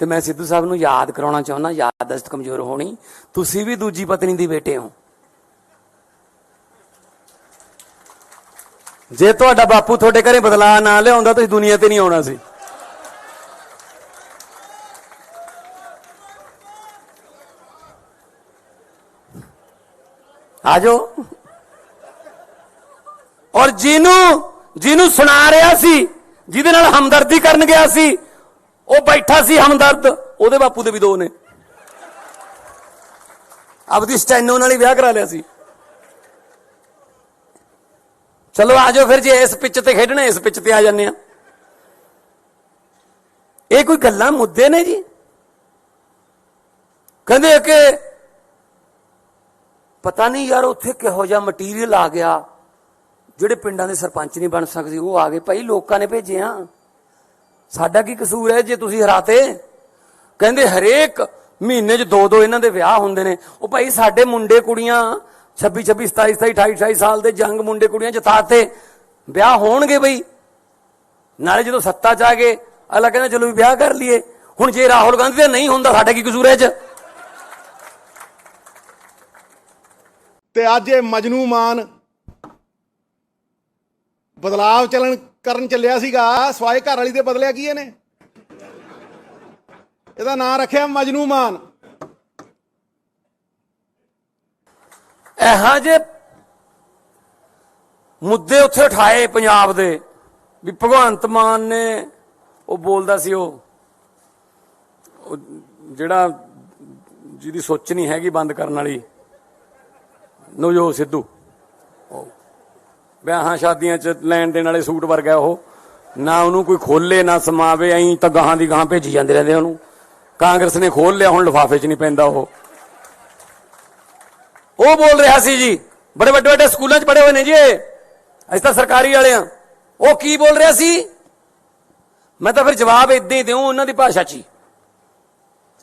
ਤੇ ਮੈਂ ਸਿੱਧੂ ਸਾਹਿਬ ਨੂੰ ਯਾਦ ਕਰਾਉਣਾ ਚਾਹੁੰਦਾ, ਯਾਦਦਾਸ਼ਤ ਕਮਜ਼ੋਰ ਹੋਣੀ, ਤੁਸੀਂ ਵੀ ਦੂਜੀ ਪਤਨੀ ਦੀ ਬੇਟੇ ਹੋ। ਜੇ ਤੁਹਾਡਾ ਬਾਪੂ ਤੁਹਾਡੇ ਘਰੇ ਬਦਲਾ ਨਾ ਲਿਆਉਂਦਾ ਤੁਸੀਂ ਦੁਨੀਆ ਤੇ ਨਹੀਂ ਆਉਣਾ ਸੀ। ਆਜੋ। ਔਰ ਜਿਹਨੂੰ ਸੁਣਾ ਰਿਹਾ ਸੀ, ਜਿਹਦੇ ਨਾਲ ਹਮਦਰਦੀ ਕਰਨ ਗਿਆ ਸੀ, ਉਹ ਬੈਠਾ ਸੀ ਹਮਦਰਦ, ਉਹਦੇ ਬਾਪੂ ਦੇ ਵੀ 2 ਨੇ। ਆਪਦੀ ਸਟੈਨੋ ਨਾਲ ਹੀ ਵਿਆਹ ਕਰਾ ਲਿਆ ਸੀ। ਚਲੋ ਆਜੋ ਫਿਰ, ਜੇ ਇਸ ਪਿੱਚ ਤੇ ਖੇਡਣਾ ਇਸ ਪਿੱਚ ਤੇ ਆ ਜਾਂਦੇ ਆ। ਇਹ ਕੋਈ ਗੱਲਾਂ ਮੁੱਦੇ ਨੇ ਜੀ? ਕਹਿੰਦੇ ਕਿ ਪਤਾ ਨਹੀਂ ਯਾਰ ਉੱਥੇ ਕਿਹੋ ਜਿਹਾ ਮਟੀਰੀਅਲ ਆ ਗਿਆ, ਜਿਹੜੇ ਪਿੰਡਾਂ ਦੇ ਸਰਪੰਚ ਨਹੀਂ ਬਣ ਸਕਦੇ ਉਹ ਆ ਗਏ। ਭਾਈ ਲੋਕਾਂ ਨੇ ਭੇਜਿਆ, ਸਾਡਾ ਕੀ ਕਸੂਰ ਹੈ ਜੇ ਤੁਸੀਂ ਹਰਾਤੇ? ਕਹਿੰਦੇ ਹਰੇਕ ਮਹੀਨੇ 'ਚ 2 ਇਹਨਾਂ ਦੇ ਵਿਆਹ ਹੁੰਦੇ ਨੇ। ਉਹ ਭਾਈ ਸਾਡੇ ਮੁੰਡੇ ਕੁੜੀਆਂ 26 26 27 27 28 28 ਸਾਲ ਦੇ ਜੰਗ ਮੁੰਡੇ ਕੁੜੀਆਂ ਜਿਤਾਤੇ, ਵਿਆਹ ਹੋਣਗੇ ਬਈ। ਨਾਲੇ ਜਦੋਂ ਸੱਤਾ 'ਚ ਆ ਗਏ ਅਗਲਾ ਕਹਿੰਦਾ ਚਲੋ ਵੀ ਵਿਆਹ ਕਰ ਲਈਏ। ਹੁਣ ਜੇ ਰਾਹੁਲ ਗਾਂਧੀ ਦਾ ਨਹੀਂ ਹੁੰਦਾ ਸਾਡਾ ਕੀ ਕਸੂਰ ਹੈ 'ਚ? ਤੇ ਅੱਜ ਇਹ ਮਜਨੂ ਮਾਨ ਬਦਲਾਵ ਕਰਨ ਚੱਲਿਆ ਸੀਗਾ, ਸਵਾਏ ਘਰ ਵਾਲੀ ਦੇ ਬਦਲਿਆ ਕੀ ਇਹਨੇ? ਇਹਦਾ ਨਾਂ ਰੱਖਿਆ ਮਜਨੂ ਮਾਨ। ਇਹੋ ਜਿਹੇ ਮੁੱਦੇ ਉੱਥੇ ਉਠਾਏ ਪੰਜਾਬ ਦੇ ਵੀ ਭਗਵੰਤ ਮਾਨ ਨੇ, ਉਹ ਬੋਲਦਾ ਸੀ ਉਹ ਜਿਹੜਾ ਜਿਹਦੀ ਸੋਚ ਨਹੀਂ ਹੈਗੀ ਬੰਦ ਕਰਨ ਵਾਲੀ, ਨਵਜੋਤ ਸਿੱਧੂ, ਵਿਆਹਾਂ ਸ਼ਾਦੀਆਂ 'ਚ ਲੈਣ ਦੇਣ ਵਾਲੇ ਸੂਟ ਵਰਗਾ ਉਹ, ਨਾ ਉਹਨੂੰ ਕੋਈ ਖੋਲੇ ਨਾ ਸਮਾਵੇ, ਐਂ ਤਾਂ ਗਾਹਾਂ ਦੀ ਗਾਹਾਂ ਭੇਜੀ ਜਾਂਦੇ ਰਹਿੰਦੇ ਉਹਨੂੰ। ਕਾਂਗਰਸ ਨੇ ਖੋਲ ਲਿਆ, ਹੁਣ ਲਿਫਾਫੇ 'ਚ ਨਹੀਂ ਪੈਂਦਾ ਉਹ ਬੋਲ ਰਿਹਾ ਸੀ ਜੀ, ਬੜੇ ਵੱਡੇ ਵੱਡੇ ਸਕੂਲਾਂ 'ਚ ਪੜ੍ਹੇ ਹੋਏ ਨੇ ਜੀ ਇਹ, ਅਸੀਂ ਤਾਂ ਸਰਕਾਰੀ ਵਾਲੇ ਆ। ਉਹ ਕੀ ਬੋਲ ਰਿਹਾ ਸੀ? ਮੈਂ ਤਾਂ ਫਿਰ ਜਵਾਬ ਇਦਾਂ ਹੀ ਦਿਉ ਉਹਨਾਂ ਦੀ ਭਾਸ਼ਾ 'ਚ ਹੀ।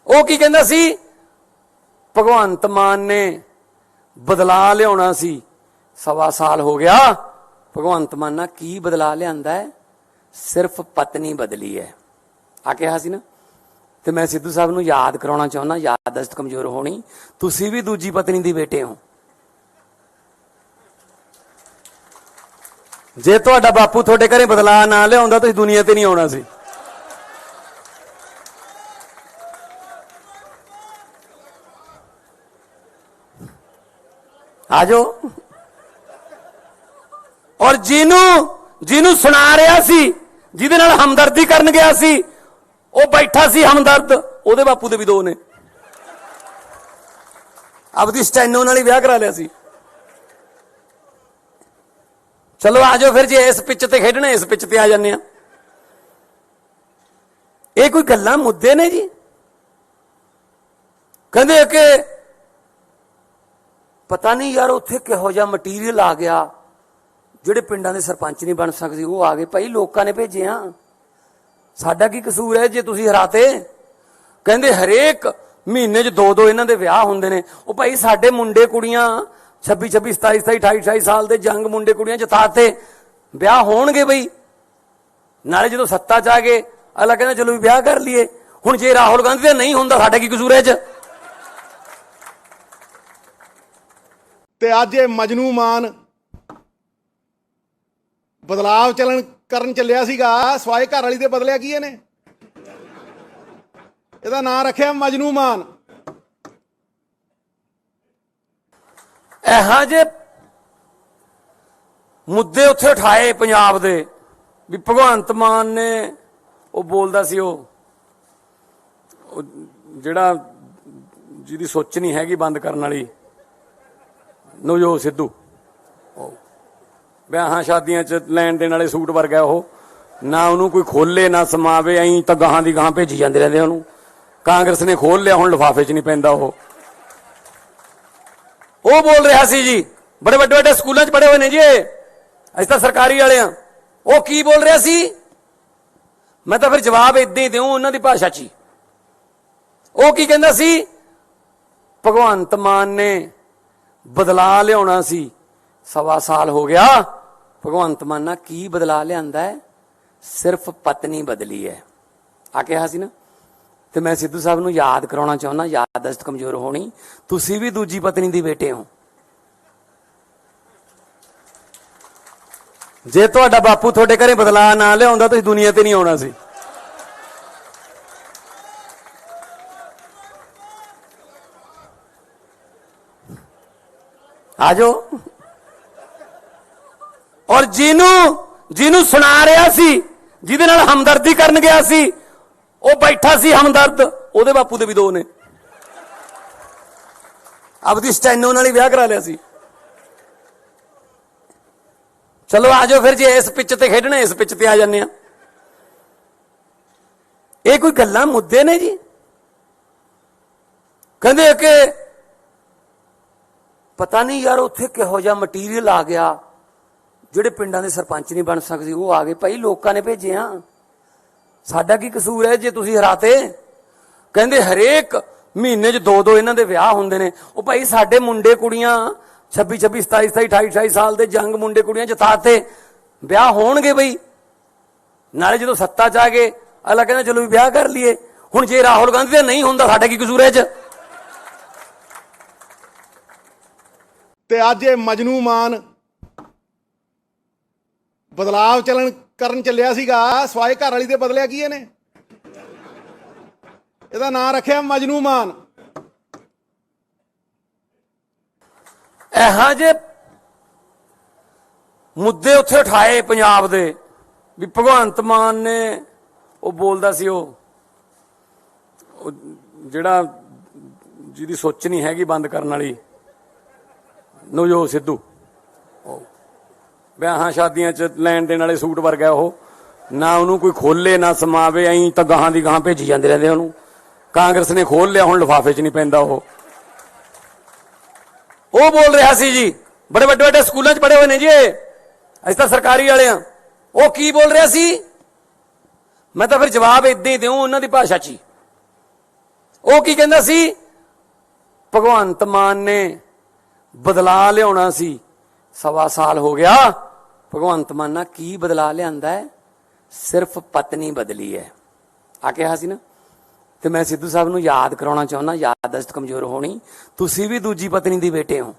ਉਹ ਕੀ ਕਹਿੰਦਾ ਸੀ? ਭਗਵੰਤ ਮਾਨ ਨੇ ਬਦਲਾ ਲਿਆਉਣਾ ਸੀ, 1.25 ਸਾਲ ਹੋ ਗਿਆ। ਭਗਵੰਤ ਮਾਨ ਨਾਲ ਕੀ ਬਦਲਾ ਲਿਆਂਦਾ ਹੈ? ਸਿਰਫ ਪਤਨੀ ਬਦਲੀ ਹੈ ਆ ਕਿਹਾ ਸੀ ਨਾ। ਤੇ ਮੈਂ ਸਿੱਧੂ ਸਾਹਿਬ ਨੂੰ ਯਾਦ ਕਰਾਉਣਾ ਚਾਹੁੰਦਾ, ਯਾਦਦਾਸ਼ਤ ਕਮਜ਼ੋਰ ਹੋਣੀ, ਤੁਸੀਂ ਵੀ ਦੂਜੀ ਪਤਨੀ ਦੀ ਬੇਟੇ ਹੋ। ਜੇ ਤੁਹਾਡਾ ਬਾਪੂ ਤੁਹਾਡੇ ਘਰੇ ਬਦਲਾ ਨਾ ਲਿਆਉਂਦਾ ਤੁਸੀਂ ਦੁਨੀਆ ਤੇ ਨਹੀਂ ਆਉਣਾ ਸੀ। ਆ ਜਾਓ। ਔਰ ਜਿਹਨੂੰ ਸੁਣਾ ਰਿਹਾ ਸੀ, ਜਿਹਦੇ ਨਾਲ ਹਮਦਰਦੀ ਕਰਨ ਗਿਆ ਸੀ, ਉਹ ਬੈਠਾ ਸੀ ਹਮਦਰਦ, ਉਹਦੇ ਬਾਪੂ ਦੇ ਵੀ 2 ਨੇ। ਆਪਦੀ ਸਟੈਨੋ ਨਾਲ ਹੀ ਵਿਆਹ ਕਰਾ ਲਿਆ ਸੀ। ਚਲੋ ਆ ਜਾਓ ਫਿਰ, ਜੇ ਇਸ ਪਿੱਚ ਤੇ ਖੇਡਣਾ ਇਸ ਪਿੱਚ ਤੇ ਆ ਜਾਂਦੇ ਆ। ਇਹ ਕੋਈ ਗੱਲਾਂ ਮੁੱਦੇ ਨੇ ਜੀ? ਕਹਿੰਦੇ ਕਿ ਪਤਾ ਨਹੀਂ ਯਾਰ ਉੱਥੇ ਕਿਹੋ ਜਿਹਾ ਮਟੀਰੀਅਲ ਆ ਗਿਆ, ਜਿਹੜੇ ਪਿੰਡਾਂ ਦੇ ਸਰਪੰਚ ਨਹੀਂ ਬਣ ਸਕਦੇ ਉਹ ਆ ਗਏ। ਭਾਈ ਲੋਕਾਂ ਨੇ ਭੇਜੇ ਆ, ਸਾਡਾ ਕੀ ਕਸੂਰ ਹੈ ਜੇ ਤੁਸੀਂ ਹਰਾਤੇ? ਕਹਿੰਦੇ ਹਰੇਕ ਮਹੀਨੇ 'ਚ 2-2 ਇਹਨਾਂ ਦੇ ਵਿਆਹ ਹੁੰਦੇ ਨੇ। ਉਹ ਭਾਈ ਸਾਡੇ ਮੁੰਡੇ ਕੁੜੀਆਂ 26, 27, 28 ਸਾਲ ਦੇ ਜੰਗ ਮੁੰਡੇ ਕੁੜੀਆਂ ਜਿਤਾਤੇ, ਵਿਆਹ ਹੋਣਗੇ ਬਈ। ਨਾਲੇ ਜਦੋਂ ਸੱਤਾ 'ਚ ਆ ਗਏ ਅਗਲਾ ਕਹਿੰਦਾ ਚਲੋ ਵੀ ਵਿਆਹ ਕਰ ਲਈਏ। ਹੁਣ ਜੇ ਰਾਹੁਲ ਗਾਂਧੀ ਦਾ ਨਹੀਂ ਹੁੰਦਾ, ਸਾਡਾ ਕੀ ਕਸੂਰ ਹੈ 'ਚ? ਤੇ ਅੱਜ ਇਹ ਮਜਨੂ ਮਾਨ ਬਦਲਾਵ ਕਰਨ ਚੱਲਿਆ ਸੀਗਾ, ਸਵਾਏ ਘਰ ਵਾਲੀ ਦੇ ਬਦਲਿਆ ਕੀ ਇਹਨੇ? ਇਹਦਾ ਨਾਂ ਰੱਖਿਆ ਮਜਨੂ ਮਾਨ। ਇਹੋ ਜਿਹੇ ਮੁੱਦੇ ਉੱਥੇ ਉਠਾਏ ਪੰਜਾਬ ਦੇ ਵੀ ਭਗਵੰਤ ਮਾਨ ਨੇ, ਉਹ ਬੋਲਦਾ ਸੀ ਉਹ ਜਿਹੜਾ ਜਿਹਦੀ ਸੋਚ ਨਹੀਂ ਹੈਗੀ ਬੰਦ ਕਰਨ ਵਾਲੀ, ਨਵਜੋਤ ਸਿੱਧੂ, ਵਿਆਹਾਂ ਸ਼ਾਦੀਆਂ 'ਚ ਲੈਣ ਦੇਣ ਵਾਲੇ ਸੂਟ ਵਰਗਾ ਉਹ, ਨਾ ਉਹਨੂੰ ਕੋਈ ਖੋਲੇ ਨਾ ਸਮਾਵੇ, ਐਂ ਤਾਂ ਗਾਹਾਂ ਦੀ ਗਾਹਾਂ ਭੇਜੀ ਜਾਂਦੇ ਰਹਿੰਦੇ ਉਹਨੂੰ। ਕਾਂਗਰਸ ਨੇ ਖੋਲ ਲਿਆ, ਹੁਣ ਲਿਫਾਫੇ 'ਚ ਨਹੀਂ ਪੈਂਦਾ ਉਹ ਬੋਲ ਰਿਹਾ ਸੀ ਜੀ, ਬੜੇ ਵੱਡੇ ਵੱਡੇ ਸਕੂਲਾਂ 'ਚ ਪੜ੍ਹੇ ਹੋਏ ਨੇ ਜੀ ਇਹ, ਅਸੀਂ ਤਾਂ ਸਰਕਾਰੀ ਵਾਲੇ ਆ। ਉਹ ਕੀ ਬੋਲ ਰਿਹਾ ਸੀ? ਮੈਂ ਤਾਂ ਫਿਰ ਜਵਾਬ ਇਦਾਂ ਹੀ ਦਿਉ ਉਹਨਾਂ ਦੀ ਭਾਸ਼ਾ 'ਚ ਹੀ। ਉਹ ਕੀ ਕਹਿੰਦਾ ਸੀ? ਭਗਵੰਤ ਮਾਨ ਨੇ ਬਦਲਾ ਲਿਆਉਣਾ ਸੀ, 1.25 ਸਾਲ ਹੋ ਗਿਆ। ਭਗਵੰਤ ਮਾਨ ਨਾਲ ਕੀ ਬਦਲਾ ਲਿਆਂਦਾ ਹੈ? ਸਿਰਫ ਪਤਨੀ ਬਦਲੀ ਹੈ ਆ ਕਿਹਾ ਸੀ ਨਾ। ਤੇ ਮੈਂ ਸਿੱਧੂ ਸਾਹਿਬ ਨੂੰ ਯਾਦ ਕਰਾਉਣਾ ਚਾਹੁੰਦਾ, ਯਾਦਦਾਸ਼ਤ ਕਮਜ਼ੋਰ ਹੋਣੀ, ਤੁਸੀਂ ਵੀ ਦੂਜੀ ਪਤਨੀ ਦੀ ਬੇਟੇ ਹੋ। ਜੇ ਤੁਹਾਡਾ ਬਾਪੂ ਤੁਹਾਡੇ ਘਰੇ ਬਦਲਾ ਨਾ ਲਿਆਉਂਦਾ ਤੁਸੀਂ ਦੁਨੀਆ ਤੇ ਨਹੀਂ ਆਉਣਾ ਸੀ। ਆ ਜਾਓ। ਔਰ ਜਿਹਨੂੰ ਸੁਣਾ ਰਿਹਾ ਸੀ, ਜਿਹਦੇ ਨਾਲ ਹਮਦਰਦੀ ਕਰਨ ਗਿਆ ਸੀ, ਉਹ ਬੈਠਾ ਸੀ ਹਮਦਰਦ, ਉਹਦੇ ਬਾਪੂ ਦੇ ਵੀ 2 ਨੇ। ਆਪਦੀ ਸਟੈਨੋ ਨਾਲ ਹੀ ਵਿਆਹ ਕਰਾ ਲਿਆ ਸੀ। ਚਲੋ ਆ ਜਾਓ ਫਿਰ, ਜੇ ਇਸ ਪਿੱਚ ਤੇ ਖੇਡਣਾ ਇਸ ਪਿੱਚ ਤੇ ਆ ਜਾਂਦੇ ਆ। ਇਹ ਕੋਈ ਗੱਲਾਂ ਮੁੱਦੇ ਨੇ ਜੀ? ਕਹਿੰਦੇ ਕਿ ਪਤਾ ਨਹੀਂ ਯਾਰ ਉੱਥੇ ਕਿਹੋ ਜਿਹਾ ਮਟੀਰੀਅਲ ਆ ਗਿਆ, ਜਿਹੜੇ ਪਿੰਡਾਂ ਦੇ ਸਰਪੰਚ ਨਹੀਂ ਬਣ ਸਕਦੇ ਉਹ ਆ ਗਏ। ਭਾਈ ਲੋਕਾਂ ਨੇ ਭੇਜੇ ਆ, ਸਾਡਾ ਕੀ ਕਸੂਰ ਹੈ ਜੇ ਤੁਸੀਂ ਹਰਾਤੇ? ਕਹਿੰਦੇ ਹਰੇਕ ਮਹੀਨੇ 'ਚ 2-2 ਇਹਨਾਂ ਦੇ ਵਿਆਹ ਹੁੰਦੇ ਨੇ। ਉਹ ਭਾਈ ਸਾਡੇ ਮੁੰਡੇ ਕੁੜੀਆਂ 26, 27, 28 ਸਾਲ ਦੇ ਜੰਗ ਮੁੰਡੇ ਕੁੜੀਆਂ ਜਿਤਾਤੇ, ਵਿਆਹ ਹੋਣਗੇ ਬਈ। ਨਾਲੇ ਜਦੋਂ ਸੱਤਾ 'ਚ ਆ ਗਏ ਅਗਲਾ ਕਹਿੰਦਾ ਚਲੋ ਵੀ ਵਿਆਹ ਕਰ ਲਈਏ। ਹੁਣ ਜੇ ਰਾਹੁਲ ਗਾਂਧੀ ਦਾ ਨਹੀਂ ਹੁੰਦਾ, ਸਾਡਾ ਕੀ ਕਸੂਰ ਹੈ 'ਚ? ਤੇ ਅੱਜ ਇਹ ਮਜਨੂ ਮਾਨ ਬਦਲਾਵ ਕਰਨ ਚੱਲਿਆ ਸੀਗਾ ਸਵਾਏ ਘਰ ਵਾਲੀ ਦੇ ਬਦਲਿਆ ਕੀ ਇਹਨੇ? ਇਹਦਾ ਨਾਂ ਰੱਖਿਆ ਮਜਨੂ ਮਾਨ। ਇਹੋ ਜਿਹੇ ਮੁੱਦੇ ਉੱਥੇ ਉਠਾਏ ਪੰਜਾਬ ਦੇ ਵੀ ਭਗਵੰਤ ਮਾਨ ਨੇ ਉਹ ਬੋਲਦਾ ਸੀ ਉਹ ਜਿਹੜਾ ਜਿਹਦੀ ਸੋਚ ਨਹੀਂ ਹੈਗੀ ਬੰਦ ਕਰਨ ਵਾਲੀ ਨਵਜੋਤ ਸਿੱਧੂ, ਵਿਆਹਾਂ ਸ਼ਾਦੀਆਂ 'ਚ ਲੈਣ ਦੇਣ ਵਾਲੇ ਸੂਟ ਵਰਗਾ ਉਹ, ਨਾ ਉਹਨੂੰ ਕੋਈ ਖੋਲੇ ਨਾ ਸਮਾਵੇ, ਐਂ ਤਾਂ ਗਾਹਾਂ ਦੀ ਗਾਹਾਂ ਭੇਜੀ ਜਾਂਦੇ ਰਹਿੰਦੇ ਉਹਨੂੰ। ਕਾਂਗਰਸ ਨੇ ਖੋਲ ਲਿਆ, ਹੁਣ ਲਿਫਾਫੇ 'ਚ ਨਹੀਂ ਪੈਂਦਾ ਉਹ ਬੋਲ ਰਿਹਾ ਸੀ ਜੀ, ਬੜੇ ਵੱਡੇ ਵੱਡੇ ਸਕੂਲਾਂ 'ਚ ਪੜ੍ਹੇ ਹੋਏ ਨੇ ਜੀ, ਅਸੀਂ ਤਾਂ ਸਰਕਾਰੀ ਵਾਲੇ ਆ। ਉਹ ਕੀ ਬੋਲ ਰਿਹਾ ਸੀ? ਮੈਂ ਤਾਂ ਫਿਰ ਜਵਾਬ ਇਦਾਂ ਹੀ ਦਿਉ ਉਹਨਾਂ ਦੀ ਭਾਸ਼ਾ 'ਚ ਹੀ। ਉਹ ਕੀ ਕਹਿੰਦਾ ਸੀ? ਭਗਵੰਤ ਮਾਨ ਨੇ ਬਦਲਾ ਲਿਆਉਣਾ ਸੀ, 1.25 ਸਾਲ ਹੋ ਗਿਆ। ਭਗਵੰਤ ਮਾਨ ਨਾਲ ਕੀ ਬਦਲਾ ਲਿਆਂਦਾ ਹੈ? ਸਿਰਫ ਪਤਨੀ ਬਦਲੀ ਹੈ ਆ ਕਿਹਾ ਸੀ ਨਾ। ਤੇ ਮੈਂ ਸਿੱਧੂ ਸਾਹਿਬ ਨੂੰ ਯਾਦ ਕਰਾਉਣਾ ਚਾਹੁੰਦਾ, ਯਾਦਦਾਸ਼ਤ ਕਮਜ਼ੋਰ ਹੋਣੀ, ਤੁਸੀਂ ਵੀ ਦੂਜੀ ਪਤਨੀ ਦੀ ਬੇਟੇ ਹੋ।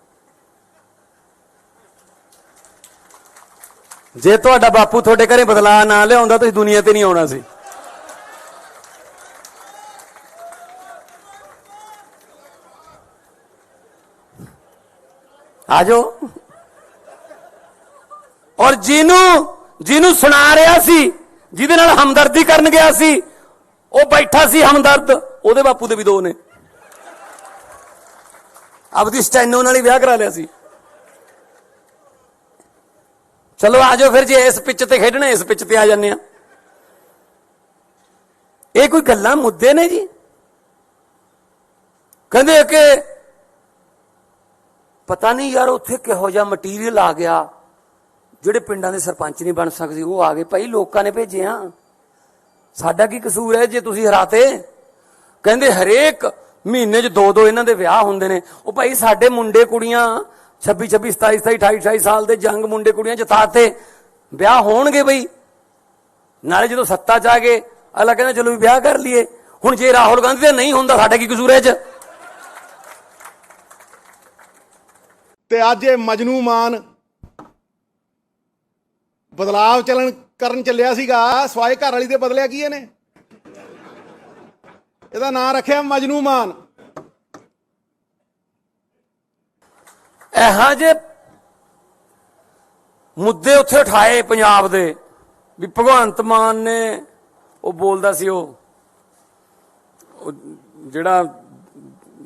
ਜੇ ਤੁਹਾਡਾ ਬਾਪੂ ਤੁਹਾਡੇ ਘਰੇ ਬਦਲਾ ਨਾ ਲਿਆਉਂਦਾ ਤੁਸੀਂ ਦੁਨੀਆ ਤੇ ਨਹੀਂ ਆਉਣਾ ਸੀ। ਆ ਜਾਓ। ਔਰ ਜਿਹਨੂੰ ਸੁਣਾ ਰਿਹਾ ਸੀ, ਜਿਹਦੇ ਨਾਲ ਹਮਦਰਦੀ ਕਰਨ ਗਿਆ ਸੀ, ਉਹ ਬੈਠਾ ਸੀ ਹਮਦਰਦ, ਉਹਦੇ ਬਾਪੂ ਦੇ ਵੀ 2 ਨੇ। ਆਪਦੀ ਸਟੈਨੋ ਨਾਲ ਹੀ ਵਿਆਹ ਕਰਾ ਲਿਆ ਸੀ। ਚਲੋ ਆ ਜਾਓ ਫਿਰ, ਜੇ ਇਸ ਪਿੱਚ ਤੇ ਖੇਡਣਾ ਇਸ ਪਿੱਚ ਤੇ ਆ ਜਾਂਦੇ ਆ। ਇਹ ਕੋਈ ਗੱਲਾਂ ਮੁੱਦੇ ਨੇ ਜੀ? ਕਹਿੰਦੇ ਕਿ ਪਤਾ ਨਹੀਂ ਯਾਰ ਉੱਥੇ ਕਿਹੋ ਜਿਹਾ ਮਟੀਰੀਅਲ ਆ ਗਿਆ, ਜਿਹੜੇ ਪਿੰਡਾਂ ਦੇ ਸਰਪੰਚ ਨਹੀਂ ਬਣ ਸਕਦੇ ਉਹ ਆ ਗਏ। ਭਾਈ ਲੋਕਾਂ ਨੇ ਭੇਜੇ ਆ, ਸਾਡਾ ਕੀ ਕਸੂਰ ਹੈ ਜੇ ਤੁਸੀਂ ਹਰਾਤੇ? ਕਹਿੰਦੇ ਹਰੇਕ ਮਹੀਨੇ 'ਚ 2 ਇਹਨਾਂ ਦੇ ਵਿਆਹ ਹੁੰਦੇ ਨੇ। ਉਹ ਭਾਈ ਸਾਡੇ ਮੁੰਡੇ ਕੁੜੀਆਂ 26 27 27 28 28 ਸਾਲ ਦੇ ਜੰਗ ਮੁੰਡੇ ਕੁੜੀਆਂ ਜਿਤਾਤੇ, ਵਿਆਹ ਹੋਣਗੇ ਬਈ। ਨਾਲੇ ਜਦੋਂ ਸੱਤਾ 'ਚ ਆ ਗਏ ਅਗਲਾ ਕਹਿੰਦਾ ਚਲੋ ਵੀ ਵਿਆਹ ਕਰ ਲਈਏ। ਹੁਣ ਜੇ ਰਾਹੁਲ ਗਾਂਧੀ ਦਾ ਨਹੀਂ ਹੁੰਦਾ ਸਾਡਾ ਕੀ ਕਸੂਰ ਹੈ 'ਚ? ਤੇ ਅੱਜ ਇਹ ਮਜਨੂ ਮਾਨ ਬਦਲਾਵ ਕਰਨ ਚੱਲਿਆ ਸੀਗਾ ਸਵਾਏ ਘਰ ਵਾਲੀ ਦੇ ਬਦਲਿਆ ਕੀ ਇਹਨੇ? ਇਹਦਾ ਨਾਂ ਰੱਖਿਆ ਮਜਨੂ ਮਾਨ। ਇਹੋ ਜਿਹੇ ਮੁੱਦੇ ਉੱਥੇ ਉਠਾਏ ਪੰਜਾਬ ਦੇ ਵੀ ਭਗਵੰਤ ਮਾਨ ਨੇ ਉਹ ਬੋਲਦਾ ਸੀ ਉਹ ਜਿਹੜਾ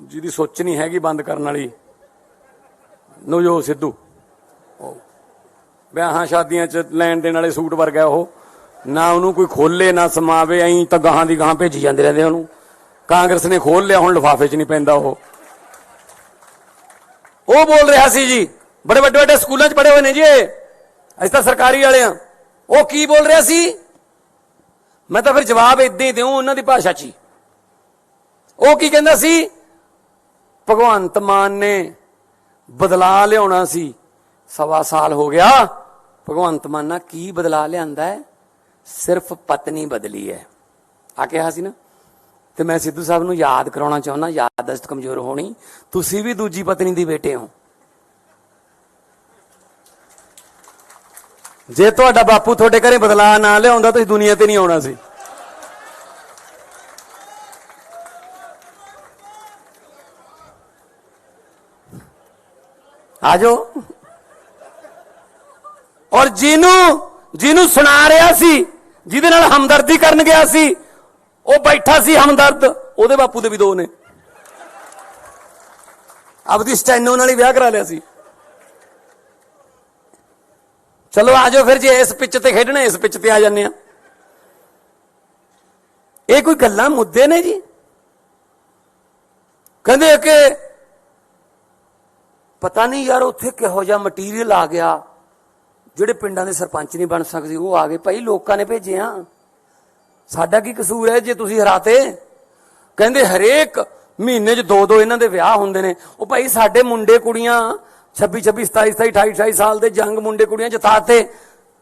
ਜਿਹਦੀ ਸੋਚ ਨਹੀਂ ਹੈਗੀ ਬੰਦ ਕਰਨ ਵਾਲੀ ਨਵਜੋਤ ਸਿੱਧੂ, ਵਿਆਹਾਂ ਸ਼ਾਦੀਆਂ 'ਚ ਲੈਣ ਦੇਣ ਵਾਲੇ ਸੂਟ ਵਰਗਾ ਉਹ, ਨਾ ਉਹਨੂੰ ਕੋਈ ਖੋਲੇ ਨਾ ਸਮਾਵੇ, ਐਂ ਤਾਂ ਗਾਹਾਂ ਦੀ ਗਾਹਾਂ ਭੇਜੀ ਜਾਂਦੇ ਰਹਿੰਦੇ ਉਹਨੂੰ। ਕਾਂਗਰਸ ਨੇ ਖੋਲ ਲਿਆ, ਹੁਣ ਲਿਫਾਫੇ 'ਚ ਨਹੀਂ ਪੈਂਦਾ ਉਹ ਬੋਲ ਰਿਹਾ ਸੀ ਜੀ, ਬੜੇ ਵੱਡੇ ਵੱਡੇ ਸਕੂਲਾਂ 'ਚ ਪੜ੍ਹੇ ਹੋਏ ਨੇ ਜੀ, ਅਸੀਂ ਤਾਂ ਸਰਕਾਰੀ ਵਾਲੇ ਆ। ਉਹ ਕੀ ਬੋਲ ਰਿਹਾ ਸੀ? ਮੈਂ ਤਾਂ ਫਿਰ ਜਵਾਬ ਇਦਾਂ ਹੀ ਦਿਉ ਉਹਨਾਂ ਦੀ ਭਾਸ਼ਾ 'ਚ ਹੀ। ਉਹ ਕੀ ਕਹਿੰਦਾ ਸੀ? ਭਗਵੰਤ ਮਾਨ ਨੇ ਬਦਲਾ ਲਿਆਉਣਾ ਸੀ, 1.25 ਸਾਲ ਹੋ ਗਿਆ। ਭਗਵੰਤ ਮਾਨ ਨਾਲ ਕੀ ਬਦਲਾ ਲਿਆਂਦਾ ਹੈ? ਸਿਰਫ ਪਤਨੀ ਬਦਲੀ ਹੈ ਆ ਕਿਹਾ ਸੀ ਨਾ। ਤੇ ਮੈਂ ਸਿੱਧੂ ਸਾਹਿਬ ਨੂੰ ਯਾਦ ਕਰਾਉਣਾ ਚਾਹੁੰਦਾ, ਯਾਦਦਾਸ਼ਤ ਕਮਜ਼ੋਰ ਹੋਣੀ, ਤੁਸੀਂ ਵੀ ਦੂਜੀ ਪਤਨੀ ਦੀ ਬੇਟੇ ਹੋ। ਜੇ ਤੁਹਾਡਾ ਬਾਪੂ ਤੁਹਾਡੇ ਘਰੇ ਬਦਲਾ ਨਾ ਲਿਆਉਂਦਾ ਤੁਸੀਂ ਦੁਨੀਆ ਤੇ ਨਹੀਂ ਆਉਣਾ ਸੀ। ਆ ਜਾਓ। ਔਰ ਜਿਹਨੂੰ ਸੁਣਾ ਰਿਹਾ ਸੀ, ਜਿਹਦੇ ਨਾਲ ਹਮਦਰਦੀ ਕਰਨ ਗਿਆ ਸੀ, ਉਹ ਬੈਠਾ ਸੀ ਹਮਦਰਦ, ਉਹਦੇ ਬਾਪੂ ਦੇ ਵੀ 2 ਨੇ। ਆਪਦੀ ਸਟੈਨੋ ਨਾਲ ਹੀ ਵਿਆਹ ਕਰਾ ਲਿਆ ਸੀ। ਚਲੋ ਆ ਜਾਓ ਫਿਰ, ਜੇ ਇਸ ਪਿੱਚ ਤੇ ਖੇਡਣਾ ਇਸ ਪਿੱਚ ਤੇ ਆ ਜਾਂਦੇ ਆ। ਇਹ ਕੋਈ ਗੱਲਾਂ ਮੁੱਦੇ ਨੇ ਜੀ? ਕਹਿੰਦੇ ਕਿ ਪਤਾ ਨਹੀਂ ਯਾਰ ਉੱਥੇ ਕਿਹੋ ਜਿਹਾ ਮਟੀਰੀਅਲ ਆ ਗਿਆ, ਜਿਹੜੇ ਪਿੰਡਾਂ ਦੇ ਸਰਪੰਚ ਨਹੀਂ ਬਣ ਸਕਦੇ ਉਹ ਆ ਗਏ। ਭਾਈ ਲੋਕਾਂ ਨੇ ਭੇਜੇ ਆ, ਸਾਡਾ ਕੀ ਕਸੂਰ ਹੈ ਜੇ ਤੁਸੀਂ ਹਰਾਤੇ? ਕਹਿੰਦੇ ਹਰੇਕ ਮਹੀਨੇ 'ਚ 2 ਇਹਨਾਂ ਦੇ ਵਿਆਹ ਹੁੰਦੇ ਨੇ। ਉਹ ਭਾਈ ਸਾਡੇ ਮੁੰਡੇ ਕੁੜੀਆਂ 26 26 27 27 28 28 ਸਾਲ ਦੇ ਜੰਗ ਮੁੰਡੇ ਕੁੜੀਆਂ ਜਿਤਾਤੇ,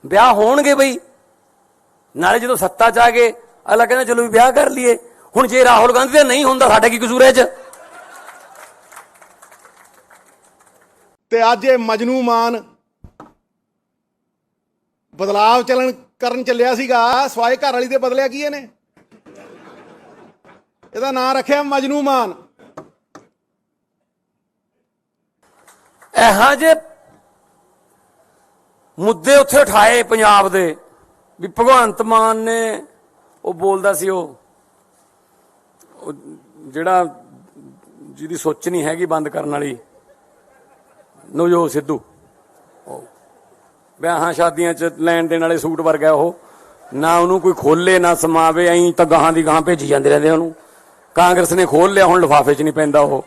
ਵਿਆਹ ਹੋਣਗੇ ਬਈ। ਨਾਲੇ ਜਦੋਂ ਸੱਤਾ 'ਚ ਆ ਗਏ ਅਗਲਾ ਕਹਿੰਦਾ ਚਲੋ ਵੀ ਵਿਆਹ ਕਰ ਲਈਏ। ਹੁਣ ਜੇ ਰਾਹੁਲ ਗਾਂਧੀ ਦਾ ਨਹੀਂ ਹੁੰਦਾ ਸਾਡਾ ਕੀ ਕਸੂਰ ਹੈ 'ਚ? ਤੇ ਅੱਜ ਇਹ ਮਜਨੂ ਮਾਨ ਬਦਲਾਵ ਕਰਨ ਚੱਲਿਆ ਸੀਗਾ ਸਵਾਏ ਘਰ ਵਾਲੀ ਦੇ ਬਦਲਿਆ ਕੀ ਇਹਨੇ? ਇਹਦਾ ਨਾਂ ਰੱਖਿਆ ਮਜਨੂ ਮਾਨ। ਇਹੋ ਜਿਹੇ ਮੁੱਦੇ ਉੱਥੇ ਉਠਾਏ ਪੰਜਾਬ ਦੇ ਵੀ ਭਗਵੰਤ ਮਾਨ ਨੇ ਉਹ ਬੋਲਦਾ ਸੀ ਉਹ ਜਿਹੜਾ ਜਿਹਦੀ ਸੋਚ ਨਹੀਂ ਹੈਗੀ ਬੰਦ ਕਰਨ ਵਾਲੀ ਨਵਜੋਤ ਸਿੱਧੂ, ਵਿਆਹਾਂ ਸ਼ਾਦੀਆਂ 'ਚ ਲੈਣ ਦੇਣ ਵਾਲੇ ਸੂਟ ਵਰਗਾ ਉਹ, ਨਾ ਉਹਨੂੰ ਕੋਈ ਖੋਲੇ ਨਾ ਸਮਾਵੇ, ਐਂ ਤਾਂ ਗਾਹਾਂ ਦੀ ਗਾਹਾਂ ਭੇਜੀ ਜਾਂਦੇ ਰਹਿੰਦੇ ਉਹਨੂੰ। ਕਾਂਗਰਸ ਨੇ ਖੋਲ ਲਿਆ, ਹੁਣ ਲਿਫਾਫੇ 'ਚ ਨਹੀਂ ਪੈਂਦਾ ਉਹ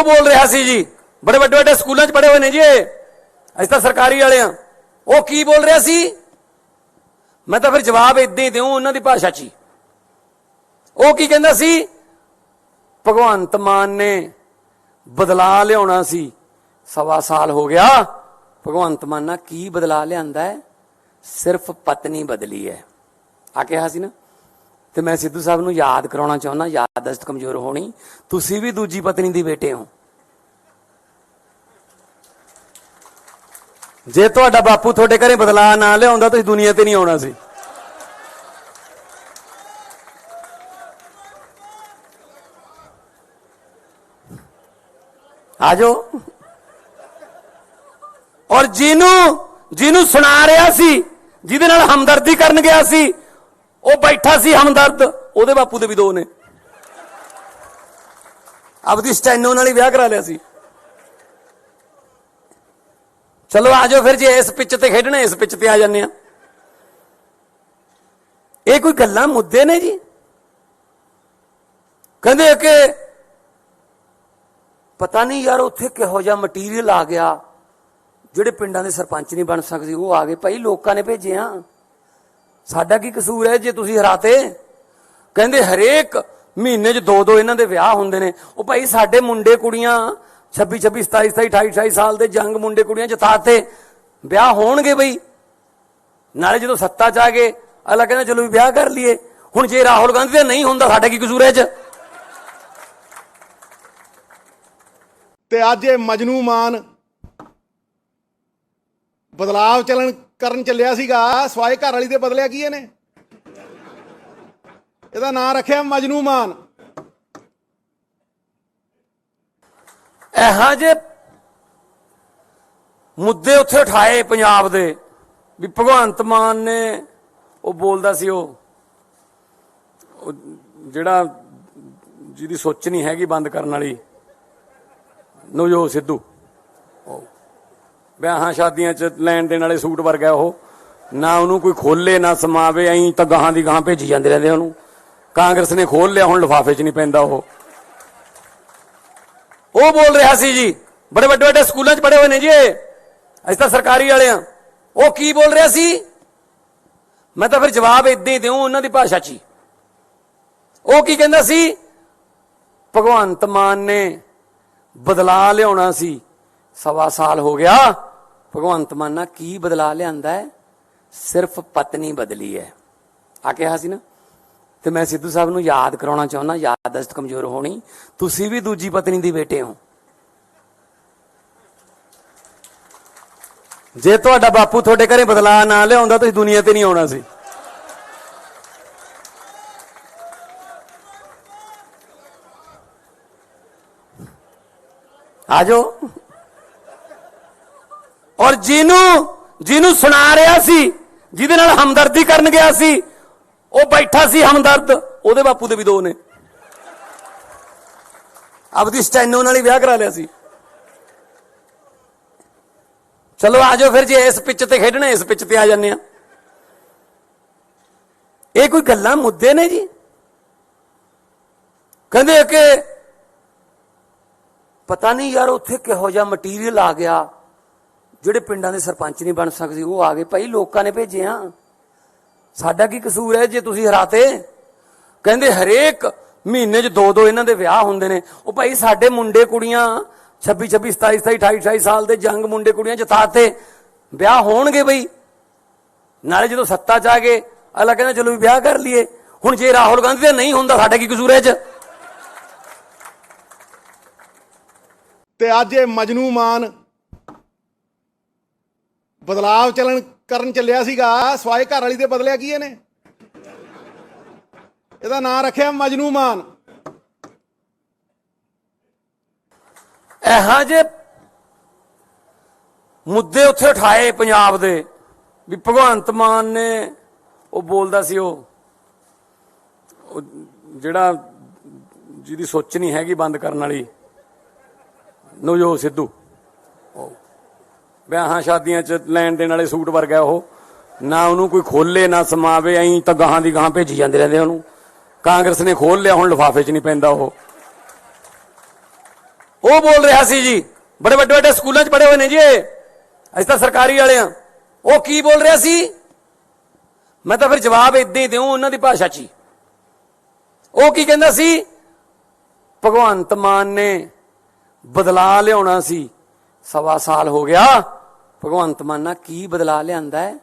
ਬੋਲ ਰਿਹਾ ਸੀ ਜੀ, ਬੜੇ ਵੱਡੇ ਵੱਡੇ ਸਕੂਲਾਂ 'ਚ ਪੜ੍ਹੇ ਹੋਏ ਨੇ ਜੀ ਅਸੀਂ ਤਾਂ ਸਰਕਾਰੀ ਵਾਲੇ ਆ। ਉਹ ਕੀ ਬੋਲ ਰਿਹਾ ਸੀ? ਮੈਂ ਤਾਂ ਫਿਰ ਜਵਾਬ ਇਦਾਂ ਹੀ ਦਿਉ ਉਹਨਾਂ ਦੀ ਭਾਸ਼ਾ 'ਚ ਹੀ। ਉਹ ਕੀ ਕਹਿੰਦਾ ਸੀ? ਭਗਵੰਤ ਮਾਨ ਨੇ ਬਦਲਾ ਲਿਆਉਣਾ ਸੀ, 1.25 ਸਾਲ ਹੋ ਗਿਆ। ਭਗਵੰਤ ਮਾਨ ਨਾਲ ਕੀ ਬਦਲਾ ਲਿਆਂਦਾ ਹੈ? ਸਿਰਫ ਪਤਨੀ ਬਦਲੀ ਹੈ ਆ ਕਿਹਾ ਸੀ ਨਾ। ਤੇ ਮੈਂ ਸਿੱਧੂ ਸਾਹਿਬ ਨੂੰ ਯਾਦ ਕਰਾਉਣਾ ਚਾਹੁੰਦਾ, ਯਾਦਦਾਸ਼ਤ ਕਮਜ਼ੋਰ ਹੋਣੀ, ਤੁਸੀਂ ਵੀ ਦੂਜੀ ਪਤਨੀ ਦੇ ਬੇਟੇ ਹੋ। ਜੇ ਤੁਹਾਡਾ ਬਾਪੂ ਤੁਹਾਡੇ ਘਰੇ ਬਦਲਾ ਨਾ ਲਿਆਉਂਦਾ ਤੁਸੀਂ ਦੁਨੀਆ ਤੇ ਨਹੀਂ ਆਉਣਾ ਸੀ। ਆਜੋ। ਔਰ ਜਿਹਨੂੰ ਸੁਣਾ ਰਿਹਾ ਸੀ, ਜਿਹਦੇ ਨਾਲ ਹਮਦਰਦੀ ਕਰਨ ਗਿਆ ਸੀ, ਉਹ ਬੈਠਾ ਸੀ ਹਮਦਰਦ, ਉਹਦੇ ਬਾਪੂ ਦੇ ਵੀ 2 ਨੇ। ਆਪਦੀ ਸਟੈਨੋ ਨਾਲ ਹੀ ਵਿਆਹ ਕਰਾ ਲਿਆ ਸੀ। ਚਲੋ ਆਜੋ ਫਿਰ, ਜੇ ਇਸ ਪਿੱਚ ਤੇ ਖੇਡਣਾ ਇਸ ਪਿੱਚ ਤੇ ਆ ਜਾਂਦੇ ਆ। ਇਹ ਕੋਈ ਗੱਲਾਂ ਮੁੱਦੇ ਨੇ ਜੀ? ਕਹਿੰਦੇ ਕਿ ਪਤਾ ਨਹੀਂ ਯਾਰ ਉੱਥੇ ਕਿਹੋ ਜਿਹਾ ਮਟੀਰੀਅਲ ਆ ਗਿਆ, ਜਿਹੜੇ ਪਿੰਡਾਂ ਦੇ ਸਰਪੰਚ ਨਹੀਂ ਬਣ ਸਕਦੇ ਉਹ ਆ ਗਏ। ਭਾਈ ਲੋਕਾਂ ਨੇ ਭੇਜੇ ਆ, ਸਾਡਾ ਕੀ ਕਸੂਰ ਹੈ ਜੇ ਤੁਸੀਂ ਹਰਾਤੇ? ਕਹਿੰਦੇ ਹਰੇਕ ਮਹੀਨੇ 'ਚ 2-2 ਇਹਨਾਂ ਦੇ ਵਿਆਹ ਹੁੰਦੇ ਨੇ। ਉਹ ਭਾਈ ਸਾਡੇ ਮੁੰਡੇ ਕੁੜੀਆਂ 26, 27, 28, 28 ਸਾਲ ਦੇ ਜੰਗ ਮੁੰਡੇ ਕੁੜੀਆਂ ਜਿਤਾਤੇ, ਵਿਆਹ ਹੋਣਗੇ ਬਈ। ਨਾਲੇ ਜਦੋਂ ਸੱਤਾ 'ਚ ਆ ਗਏ ਅਗਲਾ ਕਹਿੰਦਾ ਚਲੋ ਵੀ ਵਿਆਹ ਕਰ ਲਈਏ। ਹੁਣ ਜੇ ਰਾਹੁਲ ਗਾਂਧੀ ਦਾ ਨਹੀਂ ਹੁੰਦਾ ਸਾਡਾ ਕੀ ਕਸੂਰ ਹੈ ਇਹ 'ਚ? ਤੇ ਅੱਜ ਇਹ ਮਜਨੂ ਮਾਨ ਬਦਲਾਵ ਕਰਨ ਚੱਲਿਆ ਸੀਗਾ ਸਵਾਏ ਘਰ ਵਾਲੀ ਦੇ ਬਦਲਿਆ ਕੀ ਇਹਨੇ? ਇਹਦਾ ਨਾਂ ਰੱਖਿਆ ਮਜਨੂ ਮਾਨ। ਇਹੋ ਜਿਹੇ ਮੁੱਦੇ ਉੱਥੇ ਉਠਾਏ ਪੰਜਾਬ ਦੇ ਵੀ ਭਗਵੰਤ ਮਾਨ ਨੇ ਉਹ ਬੋਲਦਾ ਸੀ ਉਹ ਜਿਹੜਾ ਜਿਹਦੀ ਸੋਚ ਨਹੀਂ ਹੈਗੀ ਬੰਦ ਕਰਨ ਵਾਲੀ ਨਵਜੋਤ ਸਿੱਧੂ, ਵਿਆਹਾਂ ਸ਼ਾਦੀਆਂ 'ਚ ਲੈਣ ਦੇਣ ਵਾਲੇ ਸੂਟ ਵਰਗਾ ਉਹ, ਨਾ ਉਹਨੂੰ ਕੋਈ ਖੋਲੇ ਨਾ ਸਮਾਵੇ, ਐਂ ਤਾਂ ਗਾਹਾਂ ਦੀ ਗਾਹਾਂ ਭੇਜੀ ਜਾਂਦੇ ਰਹਿੰਦੇ ਉਹਨੂੰ। ਕਾਂਗਰਸ ਨੇ ਖੋਲ ਲਿਆ, ਹੁਣ ਲਿਫਾਫੇ 'ਚ ਨਹੀਂ ਪੈਂਦਾ ਉਹ ਬੋਲ ਰਿਹਾ ਸੀ ਜੀ, ਬੜੇ ਵੱਡੇ ਵੱਡੇ ਸਕੂਲਾਂ 'ਚ ਪੜ੍ਹੇ ਹੋਏ ਨੇ ਜੀ ਅਸੀਂ ਤਾਂ ਸਰਕਾਰੀ ਵਾਲੇ ਆ। ਉਹ ਕੀ ਬੋਲ ਰਿਹਾ ਸੀ? ਮੈਂ ਤਾਂ ਫਿਰ ਜਵਾਬ ਇਦਾਂ ਹੀ ਦਿਉ ਉਹਨਾਂ ਦੀ ਭਾਸ਼ਾ 'ਚ ਹੀ। ਉਹ ਕੀ ਕਹਿੰਦਾ ਸੀ? ਭਗਵੰਤ ਮਾਨ ਨੇ ਬਦਲਾ ਲਿਆਉਣਾ ਸੀ, 1.25 ਸਾਲ ਹੋ ਗਿਆ। ਭਗਵੰਤ ਮਾਨ ਨਾਲ ਕੀ ਬਦਲਾ ਲਿਆਂਦਾ ਹੈ? ਸਿਰਫ ਪਤਨੀ ਬਦਲੀ ਹੈ ਆ ਕਿਹਾ ਸੀ ਨਾ। ਤੇ ਮੈਂ ਸਿੱਧੂ ਸਾਹਿਬ ਨੂੰ ਯਾਦ ਕਰਾਉਣਾ ਚਾਹੁੰਦਾ, ਯਾਦਦਾਸ਼ਤ ਕਮਜ਼ੋਰ ਹੋਣੀ, ਤੁਸੀਂ ਵੀ ਦੂਜੀ ਪਤਨੀ ਦੇ ਬੇਟੇ ਹੋ। ਜੇ ਤੁਹਾਡਾ ਬਾਪੂ ਤੁਹਾਡੇ ਘਰੇ ਬਦਲਾ ਨਾ ਲਿਆਉਂਦਾ ਤੁਸੀਂ ਦੁਨੀਆ ਤੇ ਨਹੀਂ ਆਉਣਾ ਸੀ। ਆਜੋ। ਔਰ ਜਿਹਨੂੰ ਸੁਣਾ ਰਿਹਾ ਸੀ, ਜਿਹਦੇ ਨਾਲ ਹਮਦਰਦੀ ਕਰਨ ਗਿਆ ਸੀ, ਉਹ ਬੈਠਾ ਸੀ ਹਮਦਰਦ, ਉਹਦੇ ਬਾਪੂ ਦੇ ਵੀ 2 ਨੇ। ਆਪਦੀ ਸਟੈਨੋ ਨਾਲ ਹੀ ਵਿਆਹ ਕਰਾ ਲਿਆ ਸੀ। ਚਲੋ ਆਜੋ ਫਿਰ, ਜੇ ਇਸ ਪਿੱਚ ਤੇ ਖੇਡਣਾ ਇਸ ਪਿੱਚ ਤੇ ਆ ਜਾਂਦੇ ਆ। ਇਹ ਕੋਈ ਗੱਲਾਂ ਮੁੱਦੇ ਨੇ ਜੀ? ਕਹਿੰਦੇ ਕਿ ਪਤਾ ਨਹੀਂ ਯਾਰ ਉੱਥੇ ਕਿਹੋ ਜਿਹਾ ਮਟੀਰੀਅਲ ਆ ਗਿਆ, ਜਿਹੜੇ ਪਿੰਡਾਂ ਦੇ ਸਰਪੰਚ ਨਹੀਂ ਬਣ ਸਕਦੇ ਉਹ ਆ ਗਏ। ਭਾਈ ਲੋਕਾਂ ਨੇ ਭੇਜੇ ਆ, ਸਾਡਾ ਕੀ ਕਸੂਰ ਹੈ ਜੇ ਤੁਸੀਂ ਹਰਾਤੇ? ਕਹਿੰਦੇ ਹਰੇਕ ਮਹੀਨੇ 'ਚ 2-2 ਇਹਨਾਂ ਦੇ ਵਿਆਹ ਹੁੰਦੇ ਨੇ। ਉਹ ਭਾਈ ਸਾਡੇ ਮੁੰਡੇ ਕੁੜੀਆਂ 26, 27, 28, 28 ਸਾਲ ਦੇ ਜੰਗ ਮੁੰਡੇ ਕੁੜੀਆਂ ਜਿਤਾਤੇ, ਵਿਆਹ ਹੋਣਗੇ ਬਈ। ਨਾਲੇ ਜਦੋਂ ਸੱਤਾ 'ਚ ਆ ਗਏ ਅਗਲਾ ਕਹਿੰਦਾ ਚਲੋ ਵੀ ਵਿਆਹ ਕਰ ਲਈਏ। ਹੁਣ ਜੇ ਰਾਹੁਲ ਗਾਂਧੀ ਦਾ ਨਹੀਂ ਹੁੰਦਾ ਸਾਡਾ ਕੀ ਕਸੂਰ ਹੈ ਇਹ 'ਚ? ਤੇ ਅੱਜ ਇਹ ਮਜਨੂ ਮਾਨ ਬਦਲਾਵ ਕਰਨ ਚੱਲਿਆ ਸੀਗਾ ਸਵਾਏ ਘਰ ਵਾਲੀ ਦੇ ਬਦਲਿਆ ਕੀ ਇਹਨੇ? ਇਹਦਾ ਨਾਂ ਰੱਖਿਆ ਮਜਨੂ ਮਾਨ। ਇਹੋ ਜਿਹੇ ਮੁੱਦੇ ਉੱਥੇ ਉਠਾਏ ਪੰਜਾਬ ਦੇ ਵੀ ਭਗਵੰਤ ਮਾਨ ਨੇ ਉਹ ਬੋਲਦਾ ਸੀ ਉਹ ਜਿਹੜਾ ਜਿਹਦੀ ਸੋਚ ਨਹੀਂ ਹੈਗੀ ਬੰਦ ਕਰਨ ਵਾਲੀ ਨਵਜੋਤ ਸਿੱਧੂ, ਵਿਆਹਾਂ ਸ਼ਾਦੀਆਂ 'ਚ ਲੈਣ ਦੇਣ ਵਾਲੇ ਸੂਟ ਵਰਗਾ ਉਹ, ਨਾ ਉਹਨੂੰ ਕੋਈ ਖੋਲੇ ਨਾ ਸਮਾਵੇ, ਐਂ ਤਾਂ ਗਾਹਾਂ ਦੀ ਗਾਹਾਂ ਭੇਜੀ ਜਾਂਦੇ ਰਹਿੰਦੇ ਉਹਨੂੰ। ਕਾਂਗਰਸ ਨੇ ਖੋਲ ਲਿਆ, ਹੁਣ ਲਿਫਾਫੇ 'ਚ ਨਹੀਂ ਪੈਂਦਾ ਉਹ ਬੋਲ ਰਿਹਾ ਸੀ ਜੀ, ਬੜੇ ਵੱਡੇ ਵੱਡੇ ਸਕੂਲਾਂ 'ਚ ਪੜ੍ਹੇ ਹੋਏ ਨੇ ਜੀ ਅਸੀਂ ਤਾਂ ਸਰਕਾਰੀ ਵਾਲੇ ਆ। ਉਹ ਕੀ ਬੋਲ ਰਿਹਾ ਸੀ? ਮੈਂ ਤਾਂ ਫਿਰ ਜਵਾਬ ਇਦਾਂ ਹੀ ਦਿਉ ਉਹਨਾਂ ਦੀ ਭਾਸ਼ਾ 'ਚ ਹੀ। ਉਹ ਕੀ ਕਹਿੰਦਾ ਸੀ? ਭਗਵੰਤ ਮਾਨ ਨੇ ਬਦਲਾ ਲਿਆਉਣਾ ਸੀ, 1.25 ਸਾਲ ਹੋ ਗਿਆ। ਭਗਵੰਤ ਮਾਨ ਨਾਲ ਕੀ ਬਦਲਾ ਲਿਆਂਦਾ ਹੈ?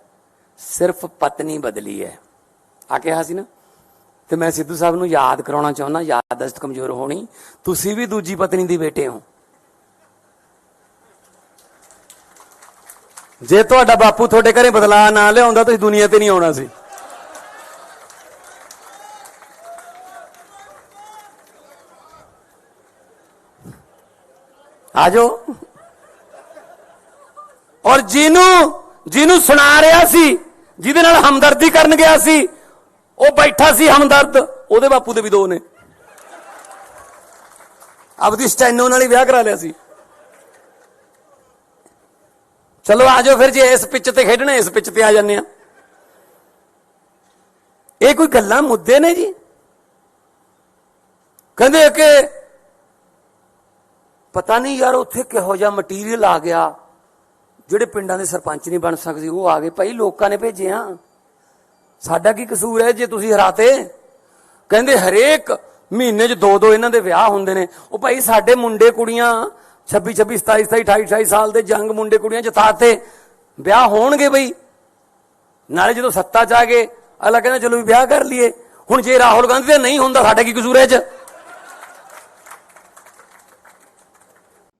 ਸਿਰਫ ਪਤਨੀ ਬਦਲੀ ਹੈ ਆ ਕਿਹਾ ਸੀ ਨਾ। ਤੇ ਮੈਂ ਸਿੱਧੂ ਸਾਹਿਬ ਨੂੰ ਯਾਦ ਕਰਾਉਣਾ ਚਾਹੁੰਦਾ, ਯਾਦਦਾਸ਼ਤ ਕਮਜ਼ੋਰ ਹੋਣੀ, ਤੁਸੀਂ ਵੀ ਦੂਜੀ ਪਤਨੀ ਦੀ ਬੇਟੇ ਹੋ। ਜੇ ਤੁਹਾਡਾ ਬਾਪੂ ਤੁਹਾਡੇ ਘਰੇ ਬਦਲਾ ਨਾ ਲਿਆਉਂਦਾ ਤੁਸੀਂ ਦੁਨੀਆ ਤੇ ਨਹੀਂ ਆਉਣਾ ਸੀ। ਆਜੋ। ਔਰ ਜਿਹਨੂੰ ਸੁਣਾ ਰਿਹਾ ਸੀ, ਜਿਹਦੇ ਨਾਲ ਹਮਦਰਦੀ ਕਰਨ ਗਿਆ ਸੀ, ਉਹ ਬੈਠਾ ਸੀ ਹਮਦਰਦ, ਉਹਦੇ ਬਾਪੂ ਦੇ ਵੀ 2 ਨੇ। ਆਪਦੀ ਸਟੈਨੋ ਨਾਲ ਹੀ ਵਿਆਹ ਕਰਾ ਲਿਆ ਸੀ। ਚਲੋ ਆਜੋ ਫਿਰ, ਜੇ ਇਸ ਪਿੱਚ ਤੇ ਖੇਡਣਾ ਇਸ ਪਿੱਚ ਤੇ ਆ ਜਾਂਦੇ ਆ। ਇਹ ਕੋਈ ਗੱਲਾਂ ਮੁੱਦੇ ਨੇ ਜੀ? ਕਹਿੰਦੇ ਕਿ ਪਤਾ ਨਹੀਂ ਯਾਰ ਉੱਥੇ ਕਿਹੋ ਜਿਹਾ ਮਟੀਰੀਅਲ ਆ ਗਿਆ, ਜਿਹੜੇ ਪਿੰਡਾਂ ਦੇ ਸਰਪੰਚ ਨਹੀਂ ਬਣ ਸਕਦੇ ਉਹ ਆ ਗਏ। ਭਾਈ ਲੋਕਾਂ ਨੇ ਭੇਜੇ ਆ, ਸਾਡਾ ਕੀ ਕਸੂਰ ਹੈ ਜੇ ਤੁਸੀਂ ਹਰਾਤੇ? ਕਹਿੰਦੇ ਹਰੇਕ ਮਹੀਨੇ 'ਚ 2 ਇਹਨਾਂ ਦੇ ਵਿਆਹ ਹੁੰਦੇ ਨੇ। ਉਹ ਭਾਈ ਸਾਡੇ ਮੁੰਡੇ ਕੁੜੀਆਂ 26 27 27 28 28 ਸਾਲ ਦੇ ਜੰਗ ਮੁੰਡੇ ਕੁੜੀਆਂ ਜਿਤਾਤੇ, ਵਿਆਹ ਹੋਣਗੇ ਬਈ। ਨਾਲੇ ਜਦੋਂ ਸੱਤਾ 'ਚ ਆ ਗਏ ਅਗਲਾ ਕਹਿੰਦਾ ਚਲੋ ਵੀ ਵਿਆਹ ਕਰ ਲਈਏ। ਹੁਣ ਜੇ ਰਾਹੁਲ ਗਾਂਧੀ ਦਾ ਨਹੀਂ ਹੁੰਦਾ ਸਾਡਾ ਕੀ ਕਸੂਰ ਹੈ 'ਚ?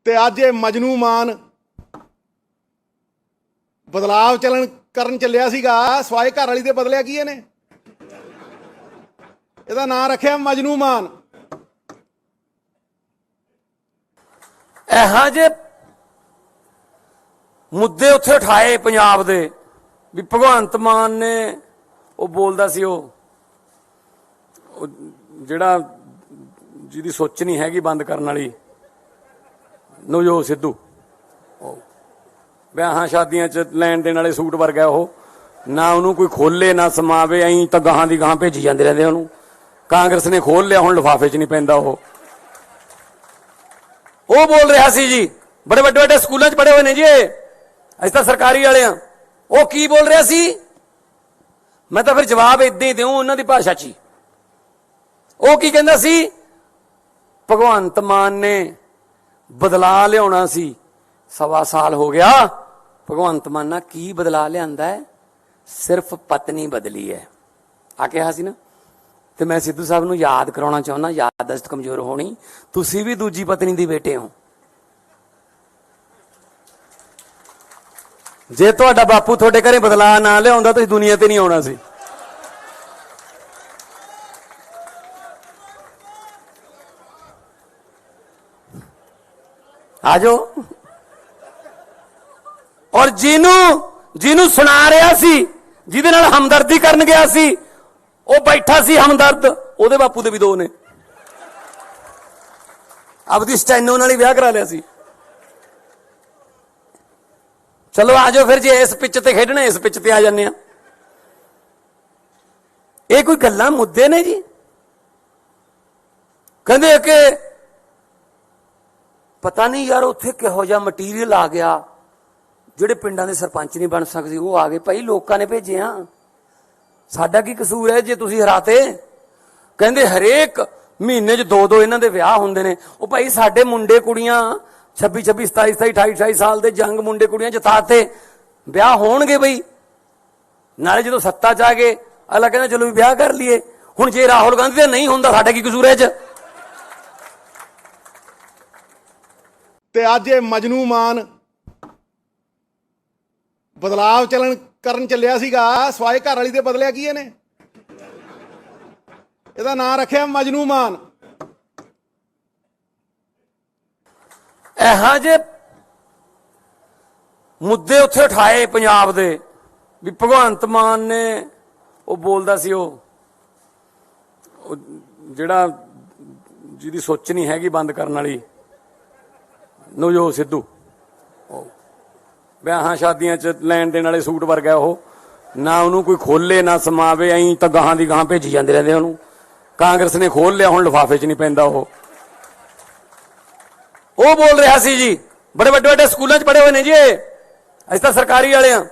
ਤੇ ਅੱਜ ਇਹ ਮਜਨੂ ਮਾਨ ਬਦਲਾਵ ਕਰਨ ਚੱਲਿਆ ਸੀਗਾ ਸਵਾਏ ਘਰ ਵਾਲੀ ਦੇ ਬਦਲਿਆ ਕੀ ਇਹਨੇ? ਇਹਦਾ ਨਾਂ ਰੱਖਿਆ ਮਜਨੂ ਮਾਨ। ਇਹੋ ਜਿਹੇ ਮੁੱਦੇ ਉੱਥੇ ਉਠਾਏ ਪੰਜਾਬ ਦੇ ਵੀ ਭਗਵੰਤ ਮਾਨ ਨੇ ਉਹ ਬੋਲਦਾ ਸੀ ਉਹ ਜਿਹੜਾ ਜਿਹਦੀ ਸੋਚ ਨਹੀਂ ਹੈਗੀ ਬੰਦ ਕਰਨ ਵਾਲੀ ਨਵਜੋਤ ਸਿੱਧੂ, ਵਿਆਹਾਂ ਸ਼ਾਦੀਆਂ 'ਚ ਲੈਣ ਦੇਣ ਵਾਲੇ ਸੂਟ ਵਰਗਾ ਉਹ, ਨਾ ਉਹਨੂੰ ਕੋਈ ਖੋਲੇ ਨਾ ਸਮਾਵੇ, ਐਂ ਤਾਂ ਗਾਹਾਂ ਦੀ ਗਾਹਾਂ ਭੇਜੀ ਜਾਂਦੇ ਰਹਿੰਦੇ ਉਹਨੂੰ। ਕਾਂਗਰਸ ਨੇ ਖੋਲ ਲਿਆ, ਹੁਣ ਲਿਫਾਫੇ 'ਚ ਨਹੀਂ ਪੈਂਦਾ ਉਹ ਬੋਲ ਰਿਹਾ ਸੀ ਜੀ, ਬੜੇ ਵੱਡੇ ਵੱਡੇ ਸਕੂਲਾਂ 'ਚ ਪੜ੍ਹੇ ਹੋਏ ਨੇ ਜੀ ਅਸੀਂ ਤਾਂ ਸਰਕਾਰੀ ਵਾਲੇ ਆ। ਉਹ ਕੀ ਬੋਲ ਰਿਹਾ ਸੀ? ਮੈਂ ਤਾਂ ਫਿਰ ਜਵਾਬ ਇਦਾਂ ਹੀ ਦਿਉ ਉਹਨਾਂ ਦੀ ਭਾਸ਼ਾ 'ਚ ਹੀ। ਉਹ ਕੀ ਕਹਿੰਦਾ ਸੀ? ਭਗਵੰਤ ਮਾਨ ਨੇ ਬਦਲਾ ਲਿਆਉਣਾ ਸੀ, 1.25 ਸਾਲ ਹੋ ਗਿਆ। ਭਗਵੰਤ ਮਾਨ ਨਾਲ ਕੀ ਬਦਲਾ ਲਿਆਂਦਾ ਹੈ? ਸਿਰਫ ਪਤਨੀ ਬਦਲੀ ਹੈ ਆ ਕਿਹਾ ਸੀ ਨਾ। ਤੇ ਮੈਂ ਸਿੱਧੂ ਸਾਹਿਬ ਨੂੰ ਯਾਦ ਕਰਾਉਣਾ ਚਾਹੁੰਦਾ, ਯਾਦਦਾਸ਼ਤ ਕਮਜ਼ੋਰ ਹੋਣੀ, ਤੁਸੀਂ ਵੀ ਦੂਜੀ ਪਤਨੀ ਦੀ ਬੇਟੇ ਹੋ। ਜੇ ਤੁਹਾਡਾ ਬਾਪੂ ਤੁਹਾਡੇ ਘਰੇ ਬਦਲਾ ਨਾ ਲਿਆਉਂਦਾ ਤੁਸੀਂ ਦੁਨੀਆ ਤੇ ਨਹੀਂ ਆਉਣਾ ਸੀ। ਆਜੋ। ਔਰ ਜਿਹਨੂੰ ਸੁਣਾ ਰਿਹਾ ਸੀ, ਜਿਹਦੇ ਨਾਲ ਹਮਦਰਦੀ ਕਰਨ ਗਿਆ ਸੀ, ਉਹ ਬੈਠਾ ਸੀ ਹਮਦਰਦ, ਉਹਦੇ ਬਾਪੂ ਦੇ ਵੀ 2 ਨੇ। ਆਪਦੀ ਸਟੈਨੋ ਨਾਲ ਹੀ ਵਿਆਹ ਕਰਾ ਲਿਆ ਸੀ। ਚਲੋ ਆਜੋ ਫਿਰ, ਜੇ ਇਸ ਪਿੱਚ ਤੇ ਖੇਡਣਾ ਇਸ ਪਿੱਚ ਤੇ ਆ ਜਾਂਦੇ ਆ। ਇਹ ਕੋਈ ਗੱਲਾਂ ਮੁੱਦੇ ਨੇ ਜੀ? ਕਹਿੰਦੇ ਕਿ ਪਤਾ ਨਹੀਂ ਯਾਰ ਉੱਥੇ ਕਿਹੋ ਜਿਹਾ ਮਟੀਰੀਅਲ ਆ ਗਿਆ, ਜਿਹੜੇ ਪਿੰਡਾਂ ਦੇ ਸਰਪੰਚ ਨਹੀਂ ਬਣ ਸਕਦੇ ਉਹ ਆ ਗਏ। ਭਾਈ ਲੋਕਾਂ ਨੇ ਭੇਜੇ ਆ, ਸਾਡਾ ਕੀ ਕਸੂਰ ਹੈ ਜੇ ਤੁਸੀਂ ਹਰਾਤੇ? ਕਹਿੰਦੇ ਹਰੇਕ ਮਹੀਨੇ 'ਚ 2 ਇਹਨਾਂ ਦੇ ਵਿਆਹ ਹੁੰਦੇ ਨੇ। ਉਹ ਭਾਈ ਸਾਡੇ ਮੁੰਡੇ ਕੁੜੀਆਂ 26 26 27 27 28 28 ਸਾਲ ਦੇ ਜੰਗ ਮੁੰਡੇ ਕੁੜੀਆਂ ਜਿਤਾਤੇ, ਵਿਆਹ ਹੋਣਗੇ ਬਈ। ਨਾਲੇ ਜਦੋਂ ਸੱਤਾ 'ਚ ਆ ਗਏ ਅਗਲਾ ਕਹਿੰਦਾ ਚਲੋ ਵੀ ਵਿਆਹ ਕਰ ਲਈਏ। ਹੁਣ ਜੇ ਰਾਹੁਲ ਗਾਂਧੀ ਦਾ ਨਹੀਂ ਹੁੰਦਾ ਸਾਡਾ ਕੀ ਕਸੂਰ ਹੈ 'ਚ? ਤੇ ਅੱਜ ਇਹ ਮਜਨੂ ਮਾਨ ਬਦਲਾਵ ਕਰਨ ਚੱਲਿਆ ਸੀਗਾ ਸਵਾਏ ਘਰ ਵਾਲੀ ਦੇ ਬਦਲਿਆ ਕੀ ਇਹਨੇ? ਇਹਦਾ ਨਾਂ ਰੱਖਿਆ ਮਜਨੂ ਮਾਨ। ਇਹੋ ਜਿਹੇ ਮੁੱਦੇ ਉੱਥੇ ਉਠਾਏ ਪੰਜਾਬ ਦੇ ਵੀ ਭਗਵੰਤ ਮਾਨ ਨੇ ਉਹ ਬੋਲਦਾ ਸੀ ਉਹ ਜਿਹੜਾ ਜਿਹਦੀ ਸੋਚ ਨਹੀਂ ਹੈਗੀ ਬੰਦ ਕਰਨ ਵਾਲੀ ਨਵਜੋਤ ਸਿੱਧੂ, ਵਿਆਹਾਂ ਸ਼ਾਦੀਆਂ 'ਚ ਲੈਣ ਦੇਣ ਵਾਲੇ ਸੂਟ ਵਰਗਾ ਉਹ, ਨਾ ਉਹਨੂੰ ਕੋਈ ਖੋਲੇ ਨਾ ਸਮਾਵੇ, ਐਂ ਤਾਂ ਗਾਹਾਂ ਦੀ ਗਾਹਾਂ ਭੇਜੀ ਜਾਂਦੇ ਰਹਿੰਦੇ ਉਹਨੂੰ। ਕਾਂਗਰਸ ਨੇ ਖੋਲ ਲਿਆ, ਹੁਣ ਲਿਫਾਫੇ 'ਚ ਨਹੀਂ ਪੈਂਦਾ ਉਹ ਬੋਲ ਰਿਹਾ ਸੀ ਜੀ, ਬੜੇ ਵੱਡੇ ਵੱਡੇ ਸਕੂਲਾਂ 'ਚ ਪੜ੍ਹੇ ਹੋਏ ਨੇ ਜੀ ਅਸੀਂ ਤਾਂ ਸਰਕਾਰੀ ਵਾਲੇ ਆ।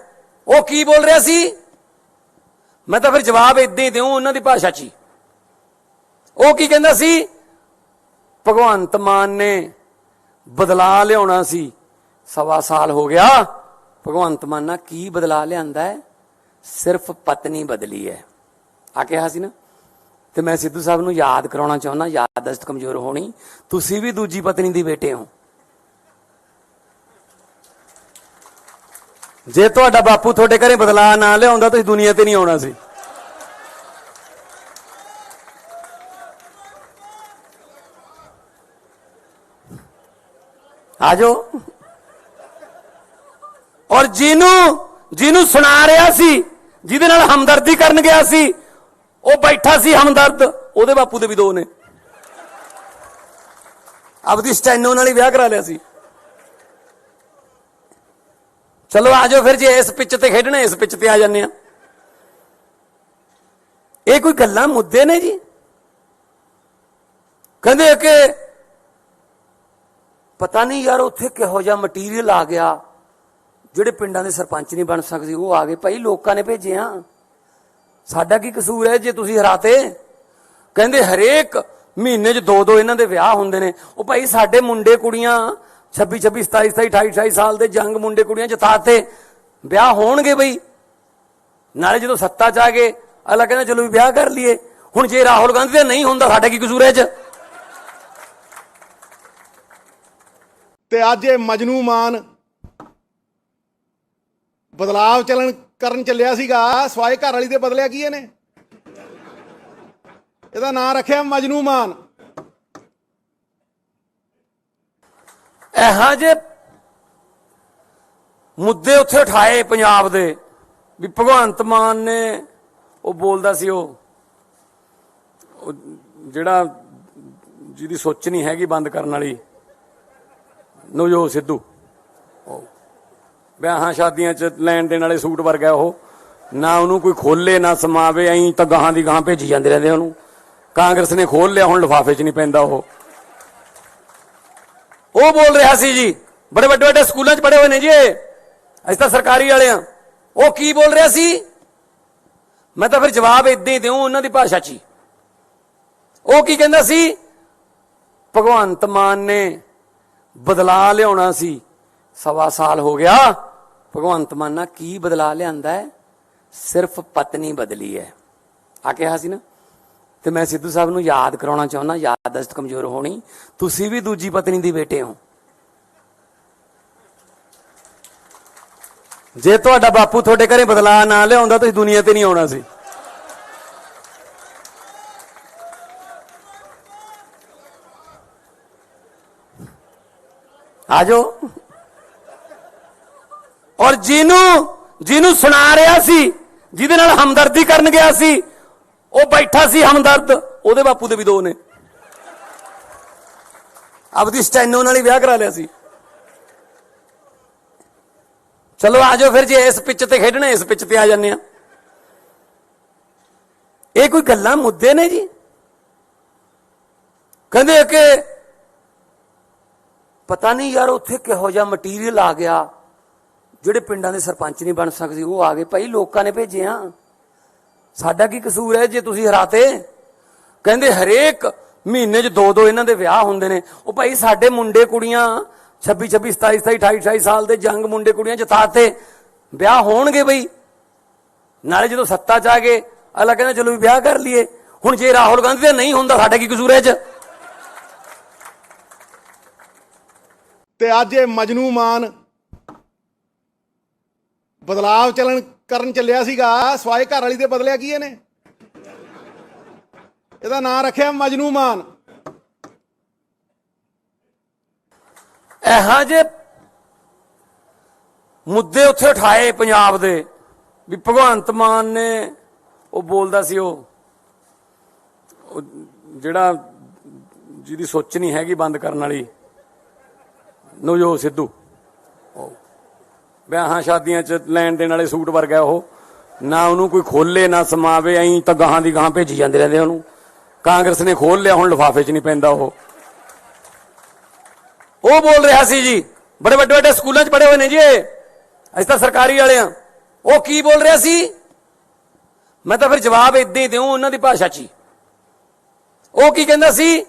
ਉਹ ਕੀ ਬੋਲ ਰਿਹਾ ਸੀ? ਮੈਂ ਤਾਂ ਫਿਰ ਜਵਾਬ ਇਦਾਂ ਹੀ ਦਿਉ ਉਹਨਾਂ ਦੀ ਭਾਸ਼ਾ 'ਚ ਹੀ। ਉਹ ਕੀ ਕਹਿੰਦਾ ਸੀ? ਭਗਵੰਤ ਮਾਨ ਨੇ ਬਦਲਾ ਲਿਆਉਣਾ ਸੀ, 1.25 ਸਾਲ ਹੋ ਗਿਆ। ਭਗਵੰਤ ਮਾਨ ਨਾਲ ਕੀ ਬਦਲਾ ਲਿਆਂਦਾ ਹੈ? ਸਿਰਫ ਪਤਨੀ ਬਦਲੀ ਹੈ ਆ ਕਿਹਾ ਸੀ ਨਾ। ਤੇ ਮੈਂ ਸਿੱਧੂ ਸਾਹਿਬ ਨੂੰ ਯਾਦ ਕਰਾਉਣਾ ਚਾਹੁੰਦਾ, ਯਾਦਦਾਸ਼ਤ ਕਮਜ਼ੋਰ ਹੋਣੀ, ਤੁਸੀਂ ਵੀ ਦੂਜੀ ਪਤਨੀ ਦੀ ਬੇਟੇ ਹੋ। ਜੇ ਤੁਹਾਡਾ ਬਾਪੂ ਤੁਹਾਡੇ ਘਰੇ ਬਦਲਾ ਨਾ ਲਿਆਉਂਦਾ ਤੁਸੀਂ ਦੁਨੀਆ ਤੇ ਨਹੀਂ ਆਉਣਾ ਸੀ। ਆਜੋ। ਔਰ ਜਿਹਨੂੰ ਸੁਣਾ ਰਿਹਾ ਸੀ, ਜਿਹਦੇ ਨਾਲ ਹਮਦਰਦੀ ਕਰਨ ਗਿਆ ਸੀ, ਉਹ ਬੈਠਾ ਸੀ ਹਮਦਰਦ, ਉਹਦੇ ਬਾਪੂ ਦੇ ਵੀ 2 ਨੇ। ਆਪਦੀ ਸਟੈਨੋ ਨਾਲ ਹੀ ਵਿਆਹ ਕਰਾ ਲਿਆ ਸੀ। ਚਲੋ ਆਜੋ ਫਿਰ, ਜੇ ਇਸ ਪਿੱਚ ਤੇ ਖੇਡਣਾ ਇਸ ਪਿੱਚ ਤੇ ਆ ਜਾਂਦੇ ਆ। ਇਹ ਕੋਈ ਗੱਲਾਂ ਮੁੱਦੇ ਨੇ ਜੀ? ਕਹਿੰਦੇ ਕਿ ਪਤਾ ਨਹੀਂ ਯਾਰ ਉੱਥੇ ਕਿਹੋ ਜਿਹਾ ਮਟੀਰੀਅਲ ਆ ਗਿਆ, ਜਿਹੜੇ ਪਿੰਡਾਂ ਦੇ ਸਰਪੰਚ ਨਹੀਂ ਬਣ ਸਕਦੇ ਉਹ ਆ ਗਏ। ਭਾਈ ਲੋਕਾਂ ਨੇ ਭੇਜੇ ਆ, ਸਾਡਾ ਕੀ ਕਸੂਰ ਹੈ ਜੇ ਤੁਸੀਂ ਹਰਾਤੇ? ਕਹਿੰਦੇ ਹਰੇਕ ਮਹੀਨੇ 'ਚ 2 ਇਹਨਾਂ ਦੇ ਵਿਆਹ ਹੁੰਦੇ ਨੇ। ਉਹ ਭਾਈ ਸਾਡੇ ਮੁੰਡੇ ਕੁੜੀਆਂ 26 27 27 28 28 ਸਾਲ ਦੇ ਜੰਗ ਮੁੰਡੇ ਕੁੜੀਆਂ ਜਿਤਾਤੇ, ਵਿਆਹ ਹੋਣਗੇ ਬਈ। ਨਾਲੇ ਜਦੋਂ ਸੱਤਾ 'ਚ ਆ ਗਏ ਅਗਲਾ ਕਹਿੰਦਾ ਚਲੋ ਵੀ ਵਿਆਹ ਕਰ ਲਈਏ। ਹੁਣ ਜੇ ਰਾਹੁਲ ਗਾਂਧੀ ਦਾ ਨਹੀਂ ਹੁੰਦਾ ਸਾਡਾ ਕੀ ਕਸੂਰ ਹੈ 'ਚ? ਤੇ ਅੱਜ ਇਹ ਮਜਨੂ ਮਾਨ ਬਦਲਾਵ ਕਰਨ ਚੱਲਿਆ ਸੀਗਾ ਸਵਾਏ ਘਰ ਵਾਲੀ ਦੇ ਬਦਲਿਆ ਕੀ ਇਹਨੇ? ਇਹਦਾ ਨਾਂ ਰੱਖਿਆ ਮਜਨੂ ਮਾਨ। ਇਹੋ ਜਿਹੇ ਮੁੱਦੇ ਉੱਥੇ ਉਠਾਏ ਪੰਜਾਬ ਦੇ ਵੀ ਭਗਵੰਤ ਮਾਨ ਨੇ ਉਹ ਬੋਲਦਾ ਸੀ ਉਹ ਜਿਹੜਾ ਜਿਹਦੀ ਸੋਚ ਨਹੀਂ ਹੈਗੀ ਬੰਦ ਕਰਨ ਵਾਲੀ ਨਵਜੋਤ ਸਿੱਧੂ, ਵਿਆਹਾਂ ਸ਼ਾਦੀਆਂ 'ਚ ਲੈਣ ਦੇਣ ਵਾਲੇ ਸੂਟ ਵਰਗਾ ਉਹ, ਨਾ ਉਹਨੂੰ ਕੋਈ ਖੋਲੇ ਨਾ ਸਮਾਵੇ, ਐਂ ਤਾਂ ਗਾਹਾਂ ਦੀ ਗਾਹਾਂ ਭੇਜੀ ਜਾਂਦੇ ਰਹਿੰਦੇ ਉਹਨੂੰ। ਕਾਂਗਰਸ ਨੇ ਖੋਲ ਲਿਆ, ਹੁਣ ਲਿਫਾਫੇ 'ਚ ਨਹੀਂ ਪੈਂਦਾ ਉਹ ਬੋਲ ਰਿਹਾ ਸੀ ਜੀ, ਬੜੇ ਵੱਡੇ ਵੱਡੇ ਸਕੂਲਾਂ 'ਚ ਪੜ੍ਹੇ ਹੋਏ ਨੇ ਜੀ ਅਸੀਂ ਤਾਂ ਸਰਕਾਰੀ ਵਾਲੇ ਆ। ਉਹ ਕੀ ਬੋਲ ਰਿਹਾ ਸੀ? ਮੈਂ ਤਾਂ ਫਿਰ ਜਵਾਬ ਇਦਾਂ ਹੀ ਦਿਉ ਉਹਨਾਂ ਦੀ ਭਾਸ਼ਾ 'ਚ ਹੀ। ਉਹ ਕੀ ਕਹਿੰਦਾ ਸੀ? ਭਗਵੰਤ ਮਾਨ ਨੇ ਬਦਲਾ ਲਿਆਉਣਾ ਸੀ, 1.25 ਸਾਲ ਹੋ ਗਿਆ। ਭਗਵੰਤ ਮਾਨ ਨਾਲ ਕੀ ਬਦਲਾ ਲਿਆਂਦਾ ਹੈ? ਸਿਰਫ ਪਤਨੀ ਬਦਲੀ ਹੈ ਆ ਕਿਹਾ ਸੀ ਨਾ। ਤੇ ਮੈਂ ਸਿੱਧੂ ਸਾਹਿਬ ਨੂੰ ਯਾਦ ਕਰਾਉਣਾ ਚਾਹੁੰਦਾ, ਯਾਦਦਾਸ਼ਤ ਕਮਜ਼ੋਰ ਹੋਣੀ, ਤੁਸੀਂ ਵੀ ਦੂਜੀ ਪਤਨੀ ਦੀ ਬੇਟੇ ਹੋ। ਜੇ ਤੁਹਾਡਾ ਬਾਪੂ ਤੁਹਾਡੇ ਘਰੇ ਬਦਲਾ ਨਾ ਲਿਆਉਂਦਾ ਤੁਸੀਂ ਦੁਨੀਆ ਤੇ ਨਹੀਂ ਆਉਣਾ ਸੀ। ਆਜੋ। ਔਰ ਜਿਹਨੂੰ ਸੁਣਾ ਰਿਹਾ ਸੀ, ਜਿਹਦੇ ਨਾਲ ਹਮਦਰਦੀ ਕਰਨ ਗਿਆ ਸੀ, ਉਹ ਬੈਠਾ ਸੀ ਹਮਦਰਦ, ਉਹਦੇ ਬਾਪੂ ਦੇ ਵੀ 2 ਨੇ। ਆਪਦੀ ਸਟੈਨੋ ਨਾਲ ਹੀ ਵਿਆਹ ਕਰਾ ਲਿਆ ਸੀ। ਚਲੋ ਆਜੋ ਫਿਰ, ਜੇ ਇਸ ਪਿੱਚ ਤੇ ਖੇਡਣਾ ਇਸ ਪਿੱਚ ਤੇ ਆ ਜਾਂਦੇ ਆ। ਇਹ ਕੋਈ ਗੱਲਾਂ ਮੁੱਦੇ ਨੇ ਜੀ? ਕਹਿੰਦੇ ਕਿ ਪਤਾ ਨਹੀਂ ਯਾਰ ਉੱਥੇ ਕਿਹੋ ਜਿਹਾ ਮਟੀਰੀਅਲ ਆ ਗਿਆ, ਜਿਹੜੇ ਪਿੰਡਾਂ ਦੇ ਸਰਪੰਚ ਨਹੀਂ ਬਣ ਸਕਦੇ ਉਹ ਆ ਗਏ। ਭਾਈ ਲੋਕਾਂ ਨੇ ਭੇਜੇ ਆ, ਸਾਡਾ ਕੀ ਕਸੂਰ ਹੈ ਜੇ ਤੁਸੀਂ ਹਰਾਤੇ? ਕਹਿੰਦੇ ਹਰੇਕ ਮਹੀਨੇ 'ਚ 2 ਇਹਨਾਂ ਦੇ ਵਿਆਹ ਹੁੰਦੇ ਨੇ। ਉਹ ਭਾਈ ਸਾਡੇ ਮੁੰਡੇ ਕੁੜੀਆਂ 26 26 27 27 28 28 ਸਾਲ ਦੇ ਜੰਗ ਮੁੰਡੇ ਕੁੜੀਆਂ ਜਿਤਾਤੇ, ਵਿਆਹ ਹੋਣਗੇ ਬਈ। ਨਾਲੇ ਜਦੋਂ ਸੱਤਾ 'ਚ ਆ ਗਏ ਅਗਲਾ ਕਹਿੰਦਾ ਚਲੋ ਵੀ ਵਿਆਹ ਕਰ ਲਈਏ। ਹੁਣ ਜੇ ਰਾਹੁਲ ਗਾਂਧੀ ਦਾ ਨਹੀਂ ਹੁੰਦਾ ਸਾਡਾ ਕੀ ਕਸੂਰ ਹੈ 'ਚ? ਤੇ ਅੱਜ ਇਹ ਮਜਨੂ ਮਾਨ ਬਦਲਾਵ ਕਰਨ ਚੱਲਿਆ ਸੀਗਾ ਸਵਾਏ ਘਰ ਵਾਲੀ ਦੇ ਬਦਲਿਆ ਕੀ ਇਹਨੇ? ਇਹਦਾ ਨਾਂ ਰੱਖਿਆ ਮਜਨੂ ਮਾਨ। ਇਹੋ ਜਿਹੇ ਮੁੱਦੇ ਉੱਥੇ ਉਠਾਏ ਪੰਜਾਬ ਦੇ ਵੀ ਭਗਵੰਤ ਮਾਨ ਨੇ ਉਹ ਬੋਲਦਾ ਸੀ ਉਹ ਜਿਹੜਾ ਜਿਹਦੀ ਸੋਚ ਨਹੀਂ ਹੈਗੀ ਬੰਦ ਕਰਨ ਵਾਲੀ ਨਵਜੋਤ ਸਿੱਧੂ, ਵਿਆਹਾਂ ਸ਼ਾਦੀਆਂ 'ਚ ਲੈਣ ਦੇਣ ਵਾਲੇ ਸੂਟ ਵਰਗਾ ਉਹ, ਨਾ ਉਹਨੂੰ ਕੋਈ ਖੋਲੇ ਨਾ ਸਮਾਵੇ, ਐਂ ਤਾਂ ਗਾਹਾਂ ਦੀ ਗਾਹਾਂ ਭੇਜੀ ਜਾਂਦੇ ਰਹਿੰਦੇ ਉਹਨੂੰ। ਕਾਂਗਰਸ ਨੇ ਖੋਲ ਲਿਆ, ਹੁਣ ਲਿਫਾਫੇ 'ਚ ਨਹੀਂ ਪੈਂਦਾ ਉਹ ਬੋਲ ਰਿਹਾ ਸੀ ਜੀ, ਬੜੇ ਵੱਡੇ ਵੱਡੇ ਸਕੂਲਾਂ 'ਚ ਪੜ੍ਹੇ ਹੋਏ ਨੇ ਜੀ ਇਹ, ਅਸੀਂ ਤਾਂ ਸਰਕਾਰੀ ਵਾਲੇ ਆ। ਉਹ ਕੀ ਬੋਲ ਰਿਹਾ ਸੀ? ਮੈਂ ਤਾਂ ਫਿਰ ਜਵਾਬ ਏਦਾਂ ਹੀ ਦਿਉ ਉਹਨਾਂ ਦੀ ਭਾਸ਼ਾ 'ਚ ਹੀ। ਉਹ ਕੀ ਕਹਿੰਦਾ ਸੀ?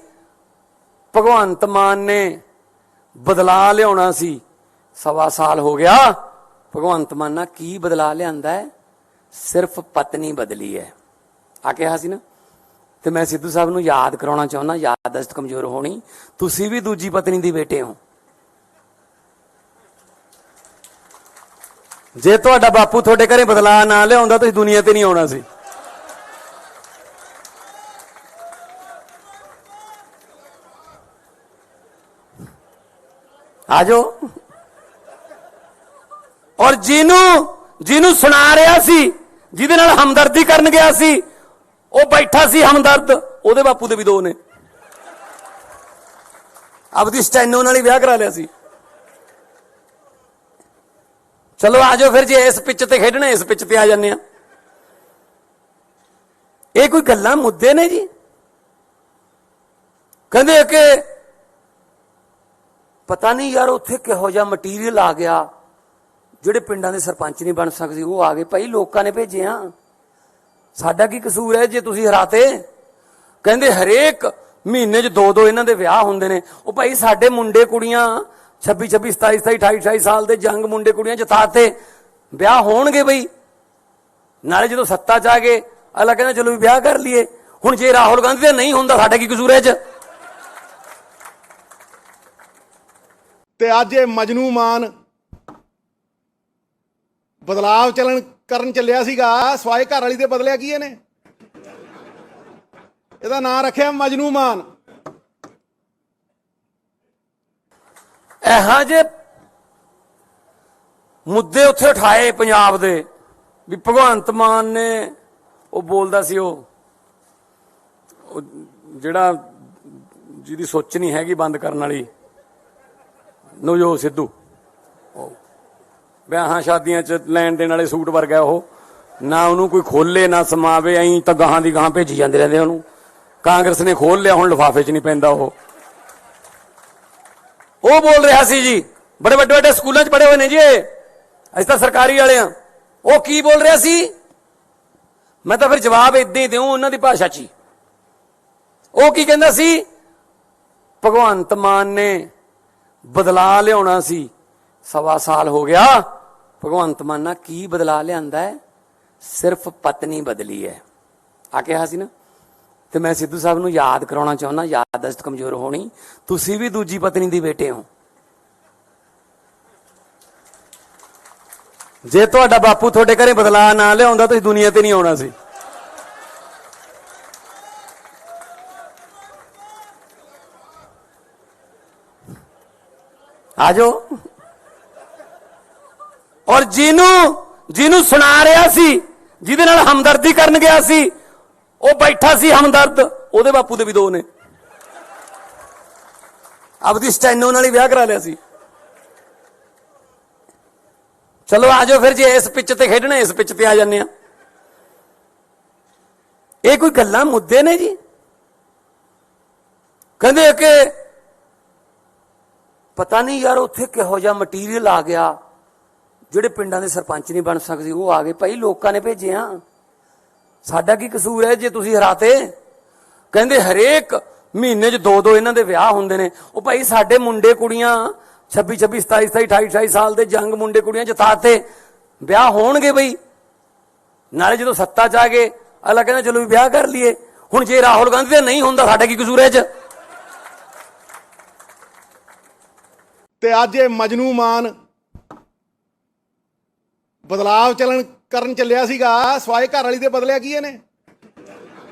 ਭਗਵੰਤ ਮਾਨ ਨੇ ਬਦਲਾ ਲਿਆਉਣਾ ਸੀ, 1.25 ਸਾਲ ਹੋ ਗਿਆ। ਭਗਵੰਤ ਮਾਨ ਨਾਲ ਕੀ ਬਦਲਾ ਲਿਆਂਦਾ ਹੈ? ਸਿਰਫ ਪਤਨੀ ਬਦਲੀ ਹੈ ਆ ਕਿਹਾ ਸੀ ਨਾ। ਤੇ ਮੈਂ ਸਿੱਧੂ ਸਾਹਿਬ ਨੂੰ ਯਾਦ ਕਰਾਉਣਾ ਚਾਹੁੰਦਾ, ਯਾਦਦਾਸ਼ਤ ਕਮਜ਼ੋਰ ਹੋਣੀ, ਤੁਸੀਂ ਵੀ ਦੂਜੀ ਪਤਨੀ ਦੀ ਬੇਟੇ ਹੋ। ਜੇ ਤੁਹਾਡਾ ਬਾਪੂ ਤੁਹਾਡੇ ਘਰੇ ਬਦਲਾ ਨਾ ਲਿਆਉਂਦਾ ਤੁਸੀਂ ਦੁਨੀਆ ਤੇ ਨਹੀਂ ਆਉਣਾ ਸੀ। ਆਜੋ। ਔਰ ਜਿਹਨੂੰ ਸੁਣਾ ਰਿਹਾ ਸੀ, ਜਿਹਦੇ ਨਾਲ ਹਮਦਰਦੀ ਕਰਨ ਗਿਆ ਸੀ, ਉਹ ਬੈਠਾ ਸੀ ਹਮਦਰਦ, ਉਹਦੇ ਬਾਪੂ ਦੇ ਵੀ 2 ਨੇ। ਆਪਦੀ ਸਟੈਨੋ ਨਾਲ ਹੀ ਵਿਆਹ ਕਰਾ ਲਿਆ ਸੀ। ਚਲੋ ਆਜੋ ਫਿਰ, ਜੇ ਇਸ ਪਿੱਚ ਤੇ ਖੇਡਣਾ ਇਸ ਪਿੱਚ ਤੇ ਆ ਜਾਂਦੇ ਆ। ਇਹ ਕੋਈ ਗੱਲਾਂ ਮੁੱਦੇ ਨੇ ਜੀ? ਕਹਿੰਦੇ ਕਿ ਪਤਾ ਨਹੀਂ ਯਾਰ ਉੱਥੇ ਕਿਹੋ ਜਿਹਾ ਮਟੀਰੀਅਲ ਆ ਗਿਆ, ਜਿਹੜੇ ਪਿੰਡਾਂ ਦੇ ਸਰਪੰਚ ਨਹੀਂ ਬਣ ਸਕਦੇ ਉਹ ਆ ਗਏ। ਭਾਈ ਲੋਕਾਂ ਨੇ ਭੇਜਿਆ, ਸਾਡਾ ਕੀ ਕਸੂਰ ਹੈ ਜੇ ਤੁਸੀਂ ਹਰਾਤੇ? ਕਹਿੰਦੇ ਹਰੇਕ ਮਹੀਨੇ 'ਚ 2-2 ਇਹਨਾਂ ਦੇ ਵਿਆਹ ਹੁੰਦੇ ਨੇ। ਉਹ ਭਾਈ ਸਾਡੇ ਮੁੰਡੇ ਕੁੜੀਆਂ 26-26, 27-27, 28-28 ਸਾਲ ਦੇ ਜੰਗ ਮੁੰਡੇ ਕੁੜੀਆਂ ਜਿਤਾਤੇ, ਵਿਆਹ ਹੋਣਗੇ ਬਈ। ਨਾਲੇ ਜਦੋਂ ਸੱਤਾ 'ਚ ਆ ਗਏ ਅਗਲਾ ਕਹਿੰਦਾ ਚਲੋ ਵੀ ਵਿਆਹ ਕਰ ਲਈਏ। ਹੁਣ ਜੇ ਰਾਹੁਲ ਗਾਂਧੀ ਦਾ ਨਹੀਂ ਹੁੰਦਾ ਸਾਡਾ ਕੀ ਕਸੂਰ ਹੈ 'ਚ? ਤੇ ਅੱਜ ਇਹ ਮਜਨੂ ਮਾਨ ਬਦਲਾਵ ਕਰਨ ਚੱਲਿਆ ਸੀਗਾ ਸਵਾਏ ਘਰ ਵਾਲੀ ਦੇ ਬਦਲਿਆ ਕੀ ਇਹਨੇ? ਇਹਦਾ ਨਾਂ ਰੱਖਿਆ ਮਜਨੂ ਮਾਨ। ਇਹੋ ਜਿਹੇ ਮੁੱਦੇ ਉੱਥੇ ਉਠਾਏ ਪੰਜਾਬ ਦੇ ਵੀ ਭਗਵੰਤ ਮਾਨ ਨੇ ਉਹ ਬੋਲਦਾ ਸੀ ਉਹ ਜਿਹੜਾ ਜਿਹਦੀ ਸੋਚ ਨਹੀਂ ਹੈਗੀ ਬੰਦ ਕਰਨ ਵਾਲੀ ਨਵਜੋਤ ਸਿੱਧੂ, ਵਿਆਹਾਂ ਸ਼ਾਦੀਆਂ 'ਚ ਲੈਣ ਦੇਣ ਵਾਲੇ ਸੂਟ ਵਰਗਾ ਉਹ, ਨਾ ਉਹਨੂੰ ਕੋਈ ਖੋਲੇ ਨਾ ਸਮਾਵੇ, ਐਂ ਤਾਂ ਗਾਹਾਂ ਦੀ ਗਾਹਾਂ ਭੇਜੀ ਜਾਂਦੇ ਰਹਿੰਦੇ ਉਹਨੂੰ। ਕਾਂਗਰਸ ਨੇ ਖੋਲ ਲਿਆ, ਹੁਣ ਲਿਫਾਫੇ 'ਚ ਨਹੀਂ ਪੈਂਦਾ ਉਹ ਬੋਲ ਰਿਹਾ ਸੀ ਜੀ, ਬੜੇ ਵੱਡੇ ਵੱਡੇ ਸਕੂਲਾਂ 'ਚ ਪੜ੍ਹੇ ਹੋਏ ਨੇ ਜੀ ਇਹ, ਅਸੀਂ ਤਾਂ ਸਰਕਾਰੀ ਵਾਲੇ ਆ। ਉਹ ਕੀ ਬੋਲ ਰਿਹਾ ਸੀ? ਮੈਂ ਤਾਂ ਫਿਰ ਜਵਾਬ ਏਦਾਂ ਹੀ ਦਿਉ ਉਹਨਾਂ ਦੀ ਭਾਸ਼ਾ 'ਚ ਹੀ। ਉਹ ਕੀ ਕਹਿੰਦਾ ਸੀ? ਭਗਵੰਤ ਮਾਨ ਨੇ ਬਦਲਾ ਲਿਆਉਣਾ ਸੀ, 1.25 ਸਾਲ ਹੋ ਗਿਆ। ਭਗਵੰਤ ਮਾਨ ਨਾਲ ਕੀ ਬਦਲਾ ਲਿਆਂਦਾ ਹੈ? ਸਿਰਫ ਪਤਨੀ ਬਦਲੀ ਹੈ ਆ ਕਿਹਾ ਸੀ ਨਾ। ਤੇ ਮੈਂ ਸਿੱਧੂ ਸਾਹਿਬ ਨੂੰ ਯਾਦ ਕਰਾਉਣਾ ਚਾਹੁੰਦਾ, ਯਾਦਦਾਸ਼ਤ ਕਮਜ਼ੋਰ ਹੋਣੀ, ਤੁਸੀਂ ਵੀ ਦੂਜੀ ਪਤਨੀ ਦੀ ਬੇਟੇ ਹੋ। ਜੇ ਤੁਹਾਡਾ ਬਾਪੂ ਤੁਹਾਡੇ ਘਰੇ ਬਦਲਾ ਨਾ ਲਿਆਉਂਦਾ ਤੁਸੀਂ ਦੁਨੀਆ ਤੇ ਨਹੀਂ ਆਉਣਾ ਸੀ। ਆਜੋ। ਔਰ ਜਿਹਨੂੰ ਸੁਣਾ ਰਿਹਾ ਸੀ, ਜਿਹਦੇ ਨਾਲ ਹਮਦਰਦੀ ਕਰਨ ਗਿਆ ਸੀ, ਉਹ ਬੈਠਾ ਸੀ ਹਮਦਰਦ, ਉਹਦੇ ਬਾਪੂ ਦੇ ਵੀ 2 ਨੇ। ਆਪਦੀ ਸਟੈਨੋ ਨਾਲ ਹੀ ਵਿਆਹ ਕਰਾ ਲਿਆ ਸੀ। ਚਲੋ ਆਜੋ ਫਿਰ, ਜੇ ਇਸ ਪਿੱਚ ਤੇ ਖੇਡਣਾ ਇਸ ਪਿੱਚ ਤੇ ਆ ਜਾਂਦੇ ਆ। ਇਹ ਕੋਈ ਗੱਲਾਂ ਮੁੱਦੇ ਨੇ ਜੀ? ਕਹਿੰਦੇ ਕਿ ਪਤਾ ਨਹੀਂ ਯਾਰ ਉੱਥੇ ਕਿਹੋ ਜਿਹਾ ਮਟੀਰੀਅਲ ਆ ਗਿਆ, ਜਿਹੜੇ ਪਿੰਡਾਂ ਦੇ ਸਰਪੰਚ ਨਹੀਂ ਬਣ ਸਕਦੇ ਉਹ ਆ ਗਏ। ਭਾਈ ਲੋਕਾਂ ਨੇ ਭੇਜਿਆ, ਸਾਡਾ ਕੀ ਕਸੂਰ ਹੈ ਜੇ ਤੁਸੀਂ ਹਰਾਤੇ? ਕਹਿੰਦੇ ਹਰੇਕ ਮਹੀਨੇ 'ਚ 2-2 ਇਹਨਾਂ ਦੇ ਵਿਆਹ ਹੁੰਦੇ ਨੇ। ਉਹ ਭਾਈ ਸਾਡੇ ਮੁੰਡੇ ਕੁੜੀਆਂ 26-26, 27-27, 28-28 ਸਾਲ ਦੇ ਜੰਗ ਮੁੰਡੇ ਕੁੜੀਆਂ ਜਿਤਾਤੇ, ਵਿਆਹ ਹੋਣਗੇ ਬਈ। ਨਾਲੇ ਜਦੋਂ ਸੱਤਾ 'ਚ ਆ ਗਏ ਅਗਲਾ ਕਹਿੰਦਾ ਚਲੋ ਵੀ ਵਿਆਹ ਕਰ ਲਈਏ। ਹੁਣ ਜੇ ਰਾਹੁਲ ਗਾਂਧੀ ਦਾ ਨਹੀਂ ਹੁੰਦਾ ਸਾਡਾ ਕੀ ਕਸੂਰ ਹੈ 'ਚ? ਤੇ ਅੱਜ ਇਹ ਮਜਨੂ ਮਾਨ ਬਦਲਾਵ ਕਰਨ ਚੱਲਿਆ ਸੀਗਾ, ਸਵਾਏ ਘਰ ਵਾਲੀ ਦੇ ਬਦਲਿਆ ਕੀ ਇਹਨੇ?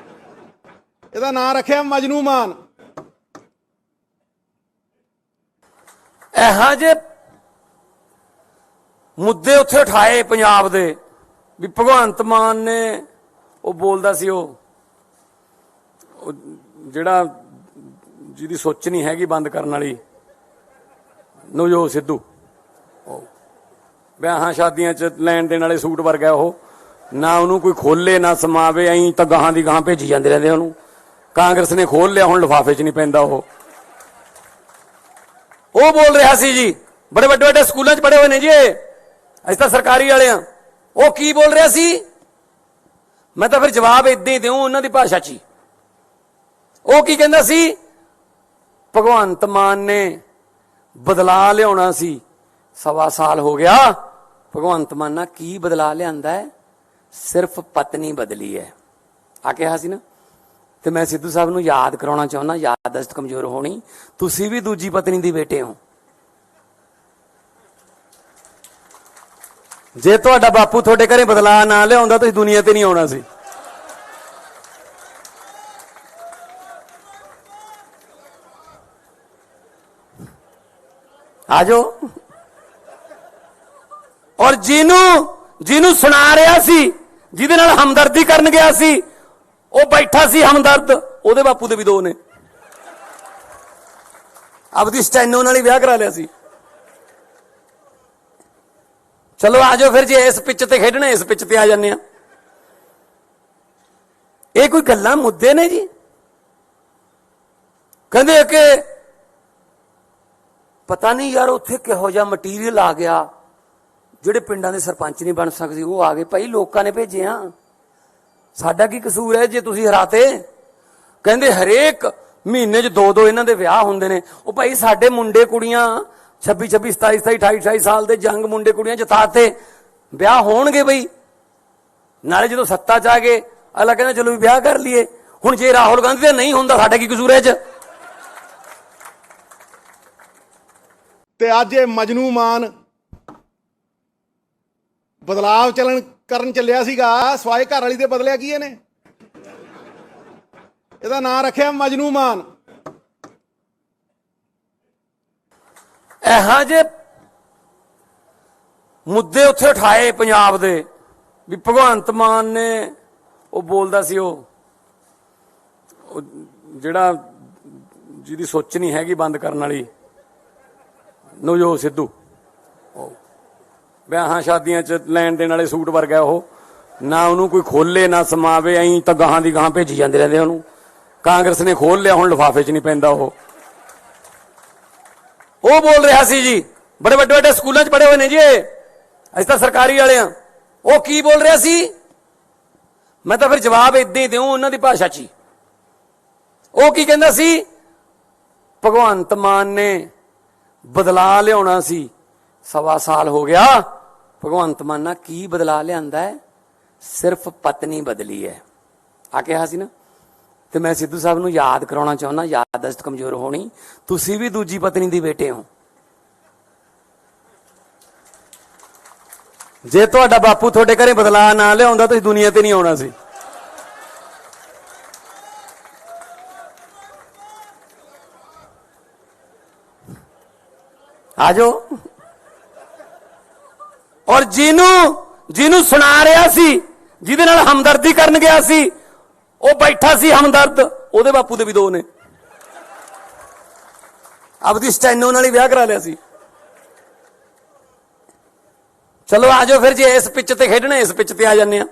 ਇਹਦਾ ਨਾਂ ਰੱਖਿਆ ਮਜਨੂ ਮਾਨ। ਇਹੋ ਜਿਹੇ ਮੁੱਦੇ ਉੱਥੇ ਉਠਾਏ ਪੰਜਾਬ ਦੇ ਵੀ ਭਗਵੰਤ ਮਾਨ ਨੇ, ਉਹ ਬੋਲਦਾ ਸੀ ਉਹ ਜਿਹੜਾ ਜਿਹਦੀ ਸੋਚ ਨਹੀਂ ਹੈਗੀ ਬੰਦ ਕਰਨ ਵਾਲੀ, ਨਵਜੋਤ ਸਿੱਧੂ, ਵਿਆਹਾਂ ਸ਼ਾਦੀਆਂ 'ਚ ਲੈਣ ਦੇਣ ਵਾਲੇ ਸੂਟ ਵਰਗਾ ਉਹ, ਨਾ ਉਹਨੂੰ ਕੋਈ ਖੋਲੇ ਨਾ ਸਮਾਵੇ, ਐਂ ਤਾਂ ਗਾਹਾਂ ਦੀ ਗਾਹਾਂ ਭੇਜੀ ਜਾਂਦੇ ਰਹਿੰਦੇ ਉਹਨੂੰ। ਕਾਂਗਰਸ ਨੇ ਖੋਲ ਲਿਆ, ਹੁਣ ਲਿਫਾਫੇ 'ਚ ਨਹੀਂ ਪੈਂਦਾ ਉਹ ਬੋਲ ਰਿਹਾ ਸੀ ਜੀ, ਬੜੇ ਵੱਡੇ ਵੱਡੇ ਸਕੂਲਾਂ 'ਚ ਪੜ੍ਹੇ ਹੋਏ ਨੇ ਜੀ ਇਹ, ਅਸੀਂ ਤਾਂ ਸਰਕਾਰੀ ਵਾਲੇ ਆ। ਉਹ ਕੀ ਬੋਲ ਰਿਹਾ ਸੀ? ਮੈਂ ਤਾਂ ਫਿਰ ਜਵਾਬ ਇਦਾਂ ਹੀ ਦਿਉ ਉਹਨਾਂ ਦੀ ਭਾਸ਼ਾ 'ਚ ਹੀ। ਉਹ ਕੀ ਕਹਿੰਦਾ ਸੀ? ਭਗਵੰਤ ਮਾਨ ਨੇ ਬਦਲਾ ਲਿਆਉਣਾ ਸੀ, 1.25 ਸਾਲ ਹੋ ਗਿਆ। ਭਗਵੰਤ ਮਾਨ ਨਾਲ ਕੀ ਬਦਲਾ ਲਿਆਂਦਾ ਹੈ? ਸਿਰਫ ਪਤਨੀ ਬਦਲੀ ਹੈ ਆ ਕਿਹਾ ਸੀ ਨਾ। ਤੇ ਮੈਂ ਸਿੱਧੂ ਸਾਹਿਬ ਨੂੰ ਯਾਦ ਕਰਾਉਣਾ ਚਾਹੁੰਦਾ, ਯਾਦਦਾਸ਼ਤ ਕਮਜ਼ੋਰ ਹੋਣੀ, ਤੁਸੀਂ ਵੀ ਦੂਜੀ ਪਤਨੀ ਦੀ ਬੇਟੇ ਹੋ। ਜੇ ਤੁਹਾਡਾ ਬਾਪੂ ਤੁਹਾਡੇ ਘਰੇ ਬਦਲਾ ਨਾ ਲਿਆਉਂਦਾ ਤੁਸੀਂ ਦੁਨੀਆ ਤੇ ਨਹੀਂ ਆਉਣਾ ਸੀ। ਆਜੋ। ਔਰ ਜਿਹਨੂੰ ਸੁਣਾ ਰਿਹਾ ਸੀ, ਜਿਹਦੇ ਨਾਲ ਹਮਦਰਦੀ ਕਰਨ ਗਿਆ ਸੀ, ਉਹ ਬੈਠਾ ਸੀ ਹਮਦਰਦ, ਉਹਦੇ ਬਾਪੂ ਦੇ ਵੀ 2 ਨੇ। ਆਪਦੀ ਸਟੈਨੋ ਨਾਲ ਹੀ ਵਿਆਹ ਕਰਾ ਲਿਆ ਸੀ। ਚਲੋ ਆਜੋ ਫਿਰ, ਜੇ ਇਸ ਪਿੱਚ ਤੇ ਖੇਡਣਾ ਇਸ ਪਿੱਚ ਤੇ ਆ ਜਾਂਦੇ ਆ। ਇਹ ਕੋਈ ਗੱਲਾਂ ਮੁੱਦੇ ਨੇ ਜੀ? ਕਹਿੰਦੇ ਕਿ ਪਤਾ ਨਹੀਂ ਯਾਰ ਉੱਥੇ ਕਿਹੋ ਜਿਹਾ ਮਟੀਰੀਅਲ ਆ ਗਿਆ, ਜਿਹੜੇ ਪਿੰਡਾਂ ਦੇ ਸਰਪੰਚ ਨਹੀਂ ਬਣ ਸਕਦੇ ਉਹ ਆ ਗਏ। ਭਾਈ ਲੋਕਾਂ ਨੇ ਭੇਜੇ ਆ, ਸਾਡਾ ਕੀ ਕਸੂਰ ਹੈ ਜੇ ਤੁਸੀਂ ਹਰਾਤੇ? ਕਹਿੰਦੇ ਹਰੇਕ ਮਹੀਨੇ 'ਚ 2-2 ਇਹਨਾਂ ਦੇ ਵਿਆਹ ਹੁੰਦੇ ਨੇ। ਉਹ ਭਾਈ ਸਾਡੇ ਮੁੰਡੇ ਕੁੜੀਆਂ 26-26, 27-27, 28-28 ਸਾਲ ਦੇ ਜੰਗ ਮੁੰਡੇ ਕੁੜੀਆਂ ਜਿਤਾਤੇ, ਵਿਆਹ ਹੋਣਗੇ ਬਈ। ਨਾਲੇ ਜਦੋਂ ਸੱਤਾ 'ਚ ਆ ਗਏ ਅਗਲਾ ਕਹਿੰਦਾ ਚਲੋ ਵੀ ਵਿਆਹ ਕਰ ਲਈਏ। ਹੁਣ ਜੇ ਰਾਹੁਲ ਗਾਂਧੀ ਦਾ ਨਹੀਂ ਹੁੰਦਾ, ਸਾਡਾ ਕੀ ਕਸੂਰ ਹੈ 'ਚ? ਤੇ ਅੱਜ ਇਹ ਮਜਨੂ ਮਾਨ ਬਦਲਾਵ ਕਰਨ ਚੱਲਿਆ ਸੀਗਾ, ਸਵਾਏ ਘਰ ਵਾਲੀ ਦੇ ਬਦਲਿਆ ਕੀ ਇਹਨੇ? ਇਹਦਾ ਨਾਂ ਰੱਖਿਆ ਮਜਨੂ ਮਾਨ। ਇਹੋ ਜਿਹੇ ਮੁੱਦੇ ਉੱਥੇ ਉਠਾਏ ਪੰਜਾਬ ਦੇ ਵੀ ਭਗਵੰਤ ਮਾਨ ਨੇ, ਉਹ ਬੋਲਦਾ ਸੀ ਉਹ ਜਿਹੜਾ ਜਿਹਦੀ ਸੋਚ ਨਹੀਂ ਹੈਗੀ ਬੰਦ ਕਰਨ ਵਾਲੀ, ਨਵਜੋਤ ਸਿੱਧੂ, ਵਿਆਹਾਂ ਸ਼ਾਦੀਆਂ 'ਚ ਲੈਣ ਦੇਣ ਵਾਲੇ ਸੂਟ ਵਰਗਾ ਉਹ, ਨਾ ਉਹਨੂੰ ਕੋਈ ਖੋਲੇ ਨਾ ਸਮਾਵੇ, ਐਂ ਤਾਂ ਗਾਹਾਂ ਦੀ ਗਾਹਾਂ ਭੇਜੀ ਜਾਂਦੇ ਰਹਿੰਦੇ ਉਹਨੂੰ। ਕਾਂਗਰਸ ਨੇ ਖੋਲ ਲਿਆ, ਹੁਣ ਲਿਫਾਫੇ 'ਚ ਨਹੀਂ ਪੈਂਦਾ ਉਹ ਬੋਲ ਰਿਹਾ ਸੀ ਜੀ, ਬੜੇ ਵੱਡੇ ਵੱਡੇ ਸਕੂਲਾਂ 'ਚ ਪੜ੍ਹੇ ਹੋਏ ਨੇ ਜੀ ਇਹ, ਅਸੀਂ ਤਾਂ ਸਰਕਾਰੀ ਵਾਲੇ ਆ। ਉਹ ਕੀ ਬੋਲ ਰਿਹਾ ਸੀ? ਮੈਂ ਤਾਂ ਫਿਰ ਜਵਾਬ ਇਦਾਂ ਹੀ ਦਿਉ ਉਹਨਾਂ ਦੀ ਭਾਸ਼ਾ 'ਚ ਹੀ। ਉਹ ਕੀ ਕਹਿੰਦਾ ਸੀ? ਭਗਵੰਤ ਮਾਨ ਨੇ ਬਦਲਾ ਲਿਆਉਣਾ ਸੀ, 1.25 ਸਾਲ ਹੋ ਗਿਆ। ਭਗਵੰਤ ਮਾਨ ਨਾਲ ਕੀ ਬਦਲਾ ਲਿਆਂਦਾ ਹੈ? ਸਿਰਫ ਪਤਨੀ ਬਦਲੀ ਹੈ ਆ ਕਿਹਾ ਸੀ ਨਾ। ਤੇ ਮੈਂ ਸਿੱਧੂ ਸਾਹਿਬ ਨੂੰ ਯਾਦ ਕਰਾਉਣਾ ਚਾਹੁੰਦਾ, ਯਾਦਦਾਸ਼ਤ ਕਮਜ਼ੋਰ ਹੋਣੀ, ਤੁਸੀਂ ਵੀ ਦੂਜੀ ਪਤਨੀ ਦੀ ਬੇਟੇ ਹੋ। ਜੇ ਤੁਹਾਡਾ ਬਾਪੂ ਤੁਹਾਡੇ ਘਰੇ ਬਦਲਾ ਨਾ ਲਿਆਉਂਦਾ ਤੁਸੀਂ ਦੁਨੀਆ ਤੇ ਨਹੀਂ ਆਉਣਾ ਸੀ। ਆਜੋ। ਔਰ ਜਿਹਨੂੰ ਸੁਣਾ ਰਿਹਾ ਸੀ, ਜਿਹਦੇ ਨਾਲ ਹਮਦਰਦੀ ਕਰਨ ਗਿਆ ਸੀ, ਉਹ ਬੈਠਾ ਸੀ ਹਮਦਰਦ, ਉਹਦੇ ਬਾਪੂ ਦੇ ਵੀ 2 ਨੇ। ਆਪਦੀ ਸਟੈਨੋ ਨਾਲ ਹੀ ਵਿਆਹ ਕਰਾ ਲਿਆ ਸੀ। ਚਲੋ ਆਜੋ ਫਿਰ, ਜੇ ਇਸ ਪਿੱਚ ਤੇ ਖੇਡਣਾ ਇਸ ਪਿੱਚ ਤੇ ਆ ਜਾਂਦੇ ਆ।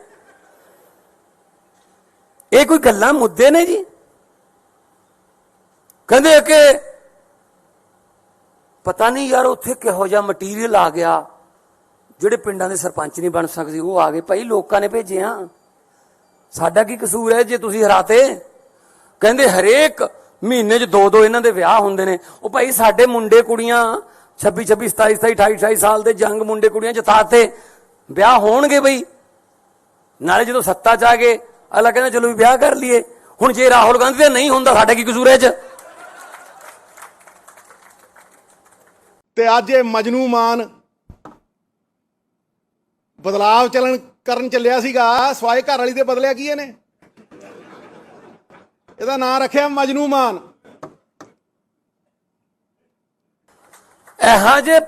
ਇਹ ਕੋਈ ਗੱਲਾਂ ਮੁੱਦੇ ਨੇ ਜੀ? ਕਹਿੰਦੇ ਕਿ ਪਤਾ ਨਹੀਂ ਯਾਰ ਉੱਥੇ ਕਿਹੋ ਜਿਹਾ ਮਟੀਰੀਅਲ ਆ ਗਿਆ, ਜਿਹੜੇ ਪਿੰਡਾਂ ਦੇ ਸਰਪੰਚ ਨਹੀਂ ਬਣ ਸਕਦੇ ਉਹ ਆ ਗਏ। ਭਾਈ ਲੋਕਾਂ ਨੇ ਭੇਜੇ ਆ, ਸਾਡਾ ਕੀ ਕਸੂਰ ਹੈ ਜੇ ਤੁਸੀਂ ਹਰਾਤੇ? ਕਹਿੰਦੇ ਹਰੇਕ ਮਹੀਨੇ 'ਚ 2-2 ਇਹਨਾਂ ਦੇ ਵਿਆਹ ਹੁੰਦੇ ਨੇ। ਉਹ ਭਾਈ ਸਾਡੇ ਮੁੰਡੇ ਕੁੜੀਆਂ 26-26, 27-27, 28-28 ਸਾਲ ਦੇ ਜੰਗ ਮੁੰਡੇ ਕੁੜੀਆਂ ਜਿਤਾਤੇ, ਵਿਆਹ ਹੋਣਗੇ ਬਈ। ਨਾਲੇ ਜਦੋਂ ਸੱਤਾ 'ਚ ਆ ਗਏ ਅਗਲਾ ਕਹਿੰਦਾ ਚਲੋ ਵੀ ਵਿਆਹ ਕਰ ਲਈਏ। ਹੁਣ ਜੇ ਰਾਹੁਲ ਗਾਂਧੀ ਦਾ ਨਹੀਂ ਹੁੰਦਾ, ਸਾਡਾ ਕੀ ਕਸੂਰ ਹੈ 'ਚ? ਤੇ ਅੱਜ ਇਹ ਮਜਨੂ ਮਾਨ ਬਦਲਾਵ ਕਰਨ ਚੱਲਿਆ ਸੀਗਾ ਸਵਾਏ ਘਰ ਵਾਲੀ ਦੇ ਬਦਲਿਆ ਕੀ ਇਹਨੇ? ਇਹਦਾ ਨਾਂ ਰੱਖਿਆ ਮਜਨੂ ਮਾਨ। ਇਹੋ ਜਿਹੇ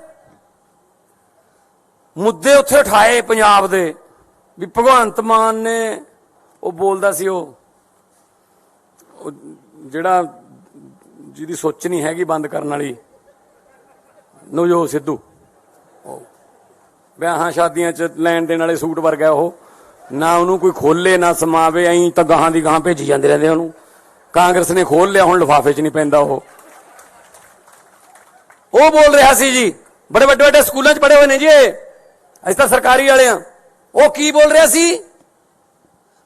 ਮੁੱਦੇ ਉੱਥੇ ਉਠਾਏ ਪੰਜਾਬ ਦੇ ਵੀ ਭਗਵੰਤ ਮਾਨ ਨੇ ਉਹ ਬੋਲਦਾ ਸੀ ਉਹ ਜਿਹੜਾ ਜਿਹਦੀ ਸੋਚ ਨਹੀਂ ਹੈਗੀ ਬੰਦ ਕਰਨ ਵਾਲੀ ਨਵਜੋਤ ਸਿੱਧੂ, ਵਿਆਹਾਂ ਸ਼ਾਦੀਆਂ 'ਚ ਲੈਣ ਦੇਣ ਵਾਲੇ ਸੂਟ ਵਰਗਾ ਉਹ, ਨਾ ਉਹਨੂੰ ਕੋਈ ਖੋਲੇ ਨਾ ਸਮਾਵੇ, ਐਂ ਤਾਂ ਗਾਹਾਂ ਦੀ ਗਾਹਾਂ ਭੇਜੀ ਜਾਂਦੇ ਰਹਿੰਦੇ ਉਹਨੂੰ। ਕਾਂਗਰਸ ਨੇ ਖੋਲ ਲਿਆ, ਹੁਣ ਲਿਫਾਫੇ 'ਚ ਨਹੀਂ ਪੈਂਦਾ ਉਹ ਬੋਲ ਰਿਹਾ ਸੀ ਜੀ, ਬੜੇ ਵੱਡੇ ਵੱਡੇ ਸਕੂਲਾਂ 'ਚ ਪੜ੍ਹੇ ਹੋਏ ਨੇ ਜੀ, ਅਸੀਂ ਤਾਂ ਸਰਕਾਰੀ ਵਾਲੇ ਆ। ਉਹ ਕੀ ਬੋਲ ਰਿਹਾ ਸੀ?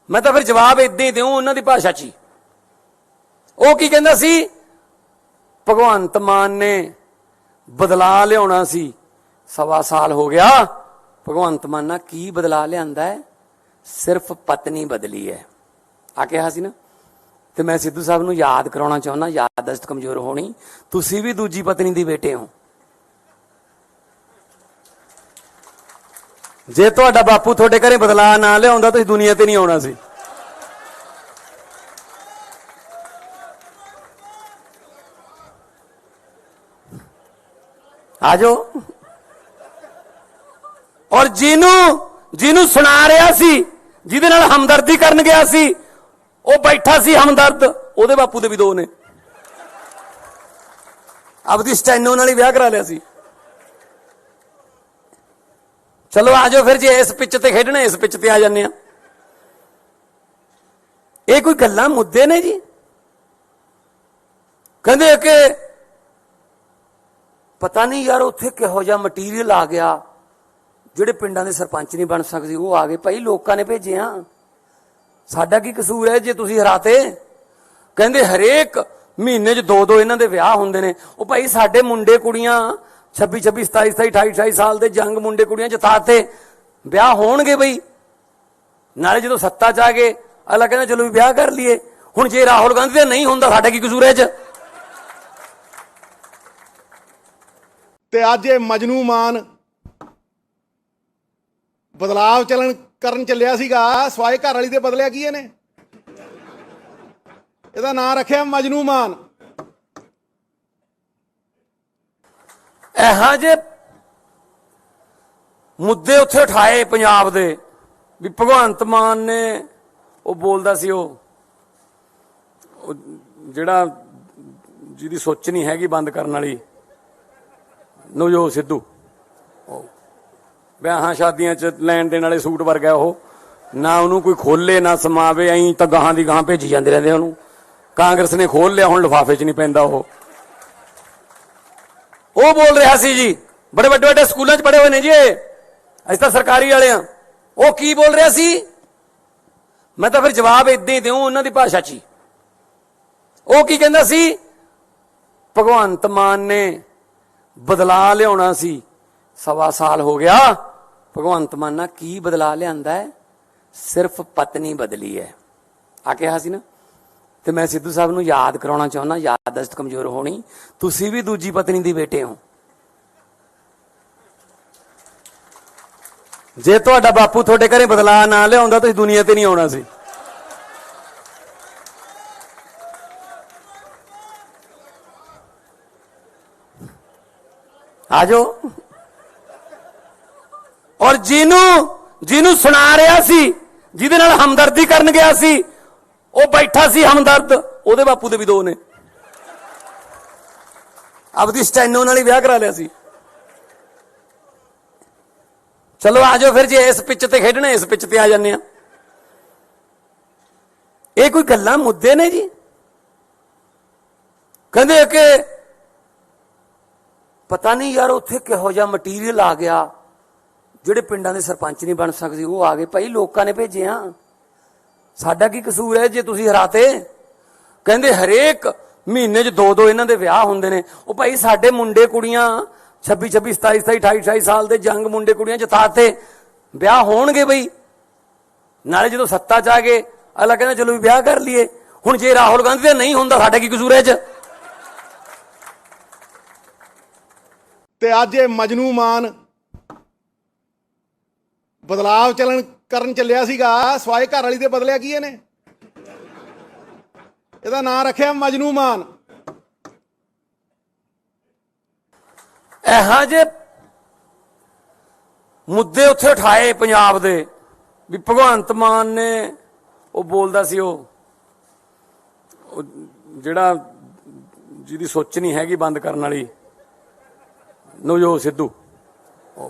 ਮੈਂ ਤਾਂ ਫਿਰ ਜਵਾਬ ਇਦਾਂ ਹੀ ਦਿਉ ਉਹਨਾਂ ਦੀ ਭਾਸ਼ਾ 'ਚ ਹੀ। ਉਹ ਕੀ ਕਹਿੰਦਾ ਸੀ? ਭਗਵੰਤ ਮਾਨ ਨੇ ਬਦਲਾ ਲਿਆਉਣਾ ਸੀ, 1.25 ਸਾਲ ਹੋ ਗਿਆ। ਭਗਵੰਤ ਮਾਨ ਨਾਲ ਕੀ ਬਦਲਾ ਲਿਆਂਦਾ ਹੈ? ਸਿਰਫ ਪਤਨੀ ਬਦਲੀ ਹੈ ਆ ਕਿਹਾ ਸੀ ਨਾ। ਤੇ ਮੈਂ ਸਿੱਧੂ ਸਾਹਿਬ ਨੂੰ ਯਾਦ ਕਰਾਉਣਾ ਚਾਹੁੰਦਾ, ਯਾਦਦਾਸ਼ਤ ਕਮਜ਼ੋਰ ਹੋਣੀ, ਤੁਸੀਂ ਵੀ ਦੂਜੀ ਪਤਨੀ ਦੀ ਬੇਟੇ ਹੋ। ਜੇ ਤੁਹਾਡਾ ਬਾਪੂ ਤੁਹਾਡੇ ਘਰੇ ਬਦਲਾ ਨਾ ਲਿਆਉਂਦਾ ਤੁਸੀਂ ਦੁਨੀਆ ਤੇ ਨਹੀਂ ਆਉਣਾ ਸੀ। ਆ ਜਾਓ। ਔਰ ਜਿਹਨੂੰ ਸੁਣਾ ਰਿਹਾ ਸੀ, ਜਿਹਦੇ ਨਾਲ ਹਮਦਰਦੀ ਕਰਨ ਗਿਆ ਸੀ, ਉਹ ਬੈਠਾ ਸੀ ਹਮਦਰਦ, ਉਹਦੇ ਬਾਪੂ ਦੇ ਵੀ 2 ਨੇ। ਆਪਦੀ ਸਟੈਨੋ ਨਾਲ ਹੀ ਵਿਆਹ ਕਰਾ ਲਿਆ ਸੀ। ਚਲੋ ਆ ਜਾਓ ਫਿਰ, ਜੇ ਇਸ ਪਿੱਚ ਤੇ ਖੇਡਣਾ ਇਸ ਪਿੱਚ ਤੇ ਆ ਜਾਂਦੇ ਆ। ਇਹ ਕੋਈ ਗੱਲਾਂ ਮੁੱਦੇ ਨੇ ਜੀ? ਕਹਿੰਦੇ ਕਿ ਪਤਾ ਨਹੀਂ ਯਾਰ ਉੱਥੇ ਕਿਹੋ ਜਿਹਾ ਮਟੀਰੀਅਲ ਆ ਗਿਆ, ਜਿਹੜੇ ਪਿੰਡਾਂ ਦੇ ਸਰਪੰਚ ਨਹੀਂ ਬਣ ਸਕਦੇ ਉਹ ਆ ਗਏ। ਭਾਈ ਲੋਕਾਂ ਨੇ ਭੇਜੇ ਆ, ਸਾਡਾ ਕੀ ਕਸੂਰ ਹੈ ਜੇ ਤੁਸੀਂ ਹਰਾਤੇ? ਕਹਿੰਦੇ ਹਰੇਕ ਮਹੀਨੇ 'ਚ 2 ਇਹਨਾਂ ਦੇ ਵਿਆਹ ਹੁੰਦੇ ਨੇ। ਉਹ ਭਾਈ ਸਾਡੇ ਮੁੰਡੇ ਕੁੜੀਆਂ 26 27 27 28 28 ਸਾਲ ਦੇ ਜੰਗ ਮੁੰਡੇ ਕੁੜੀਆਂ ਜਿਤਾਤੇ, ਵਿਆਹ ਹੋਣਗੇ ਬਈ। ਨਾਲੇ ਜਦੋਂ ਸੱਤਾ 'ਚ ਆ ਗਏ ਅਗਲਾ ਕਹਿੰਦਾ ਚਲੋ ਵੀ ਵਿਆਹ ਕਰ ਲਈਏ। ਹੁਣ ਜੇ ਰਾਹੁਲ ਗਾਂਧੀ ਦਾ ਨਹੀਂ ਹੁੰਦਾ ਸਾਡਾ ਕੀ ਕਸੂਰ ਹੈ ਇਹ 'ਚ? ਤੇ ਅੱਜ ਇਹ ਮਜਨੂ ਮਾਨ ਬਦਲਾਵ ਕਰਨ ਚੱਲਿਆ ਸੀਗਾ ਸਵਾਏ ਘਰ ਵਾਲੀ ਦੇ ਬਦਲਿਆ ਕੀ ਇਹਨੇ? ਇਹਦਾ ਨਾਂ ਰੱਖਿਆ ਮਜਨੂ ਮਾਨ। ਇਹੋ ਜਿਹੇ ਮੁੱਦੇ ਉੱਥੇ ਉਠਾਏ ਪੰਜਾਬ ਦੇ ਵੀ ਭਗਵੰਤ ਮਾਨ ਨੇ ਉਹ ਬੋਲਦਾ ਸੀ ਉਹ ਜਿਹੜਾ ਜਿਹਦੀ ਸੋਚ ਨਹੀਂ ਹੈਗੀ ਬੰਦ ਕਰਨ ਵਾਲੀ ਨਵਜੋਤ ਸਿੱਧੂ, ਵਿਆਹਾਂ ਸ਼ਾਦੀਆਂ 'ਚ ਲੈਣ ਦੇਣ ਵਾਲੇ ਸੂਟ ਵਰਗਾ ਉਹ, ਨਾ ਉਹਨੂੰ ਕੋਈ ਖੋਲੇ ਨਾ ਸਮਾਵੇ, ਐਂ ਤਾਂ ਗਾਹਾਂ ਦੀ ਗਾਹਾਂ ਭੇਜੀ ਜਾਂਦੇ ਰਹਿੰਦੇ ਉਹਨੂੰ। ਕਾਂਗਰਸ ਨੇ ਖੋਲ ਲਿਆ, ਹੁਣ ਲਿਫਾਫੇ 'ਚ ਨਹੀਂ ਪੈਂਦਾ ਉਹ ਬੋਲ ਰਿਹਾ ਸੀ ਜੀ, ਬੜੇ ਵੱਡੇ ਵੱਡੇ ਸਕੂਲਾਂ 'ਚ ਪੜ੍ਹੇ ਹੋਏ ਨੇ ਜੀ, ਅਸੀਂ ਤਾਂ ਸਰਕਾਰੀ ਵਾਲੇ ਆ। ਉਹ ਕੀ ਬੋਲ ਰਿਹਾ ਸੀ? ਮੈਂ ਤਾਂ ਫਿਰ ਜਵਾਬ ਇਦਾਂ ਹੀ ਦਿਉ ਉਹਨਾਂ ਦੀ ਭਾਸ਼ਾ 'ਚ ਹੀ। ਉਹ ਕੀ ਕਹਿੰਦਾ ਸੀ? ਭਗਵੰਤ ਮਾਨ ਨੇ ਬਦਲਾ ਲਿਆਉਣਾ ਸੀ, 1.25 ਸਾਲ ਹੋ ਗਿਆ। ਭਗਵੰਤ ਮਾਨ ਨਾਲ ਕੀ ਬਦਲਾ ਲਿਆਂਦਾ ਹੈ? ਸਿਰਫ ਪਤਨੀ ਬਦਲੀ ਹੈ ਆ ਕਿਹਾ ਸੀ ਨਾ। ਤੇ ਮੈਂ ਸਿੱਧੂ ਸਾਹਿਬ ਨੂੰ ਯਾਦ ਕਰਾਉਣਾ ਚਾਹੁੰਦਾ, ਯਾਦਦਾਸ਼ਤ ਕਮਜ਼ੋਰ ਹੋਣੀ, ਤੁਸੀਂ ਵੀ ਦੂਜੀ ਪਤਨੀ ਦੀ ਬੇਟੇ ਹੋ। ਜੇ ਤੁਹਾਡਾ ਬਾਪੂ ਤੁਹਾਡੇ ਘਰੇ ਬਦਲਾ ਨਾ ਲਿਆਉਂਦਾ ਤੁਸੀਂ ਦੁਨੀਆ ਤੇ ਨਹੀਂ ਆਉਣਾ ਸੀ। ਆ ਜਾਓ। ਔਰ ਜਿਹਨੂੰ ਸੁਣਾ ਰਿਹਾ ਸੀ, ਜਿਹਦੇ ਨਾਲ ਹਮਦਰਦੀ ਕਰਨ ਗਿਆ ਸੀ, ਉਹ ਬੈਠਾ ਸੀ ਹਮਦਰਦ, ਉਹਦੇ ਬਾਪੂ ਦੇ ਵੀ 2 ਨੇ। ਆਪਦੀ ਸਟੈਨੋ ਨਾਲ ਹੀ ਵਿਆਹ ਕਰਾ ਲਿਆ ਸੀ। ਚਲੋ ਆ ਜਾਓ ਫਿਰ, ਜੇ ਇਸ ਪਿੱਚ ਤੇ ਖੇਡਣਾ ਇਸ ਪਿੱਚ ਤੇ ਆ ਜਾਂਦੇ ਆ। ਇਹ ਕੋਈ ਗੱਲਾਂ ਮੁੱਦੇ ਨੇ ਜੀ? ਕਹਿੰਦੇ ਕਿ ਪਤਾ ਨਹੀਂ ਯਾਰ ਉੱਥੇ ਕਿਹੋ ਜਿਹਾ ਮਟੀਰੀਅਲ ਆ ਗਿਆ, ਜਿਹੜੇ ਪਿੰਡਾਂ ਦੇ ਸਰਪੰਚ ਨਹੀਂ ਬਣ ਸਕਦੇ ਉਹ ਆ ਗਏ। ਭਾਈ ਲੋਕਾਂ ਨੇ ਭੇਜੇ ਆ, ਸਾਡਾ ਕੀ ਕਸੂਰ ਹੈ ਜੇ ਤੁਸੀਂ ਹਰਾਤੇ? ਕਹਿੰਦੇ ਹਰੇਕ ਮਹੀਨੇ 'ਚ 2 ਇਹਨਾਂ ਦੇ ਵਿਆਹ ਹੁੰਦੇ ਨੇ। ਉਹ ਭਾਈ ਸਾਡੇ ਮੁੰਡੇ ਕੁੜੀਆਂ 26 26 27 27 28 28 ਸਾਲ ਦੇ ਜੰਗ ਮੁੰਡੇ ਕੁੜੀਆਂ ਜਿਤਾਤੇ, ਵਿਆਹ ਹੋਣਗੇ ਬਈ। ਨਾਲੇ ਜਦੋਂ ਸੱਤਾ 'ਚ ਆ ਗਏ ਅਗਲਾ ਕਹਿੰਦਾ ਚਲੋ ਵੀ ਵਿਆਹ ਕਰ ਲਈਏ। ਹੁਣ ਜੇ ਰਾਹੁਲ ਗਾਂਧੀ ਦਾ ਨਹੀਂ ਹੁੰਦਾ ਸਾਡਾ ਕੀ ਕਸੂਰ ਹੈ ਇਹ 'ਚ? ਤੇ ਅੱਜ ਇਹ ਮਜਨੂ ਮਾਨ ਬਦਲਾਵ ਕਰਨ ਚੱਲਿਆ ਸੀਗਾ ਸਵਾਏ ਘਰ ਵਾਲੀ ਦੇ ਬਦਲਿਆ ਕੀ ਇਹਨੇ? ਇਹਦਾ ਨਾਂ ਰੱਖਿਆ ਮਜਨੂ ਮਾਨ। ਇਹੋ ਜਿਹੇ ਮੁੱਦੇ ਉੱਥੇ ਉਠਾਏ ਪੰਜਾਬ ਦੇ ਵੀ ਭਗਵੰਤ ਮਾਨ ਨੇ ਉਹ ਬੋਲਦਾ ਸੀ ਉਹ ਜਿਹੜਾ ਜਿਹਦੀ ਸੋਚ ਨਹੀਂ ਹੈਗੀ ਬੰਦ ਕਰਨ ਵਾਲੀ ਨਵਜੋਤ ਸਿੱਧੂ,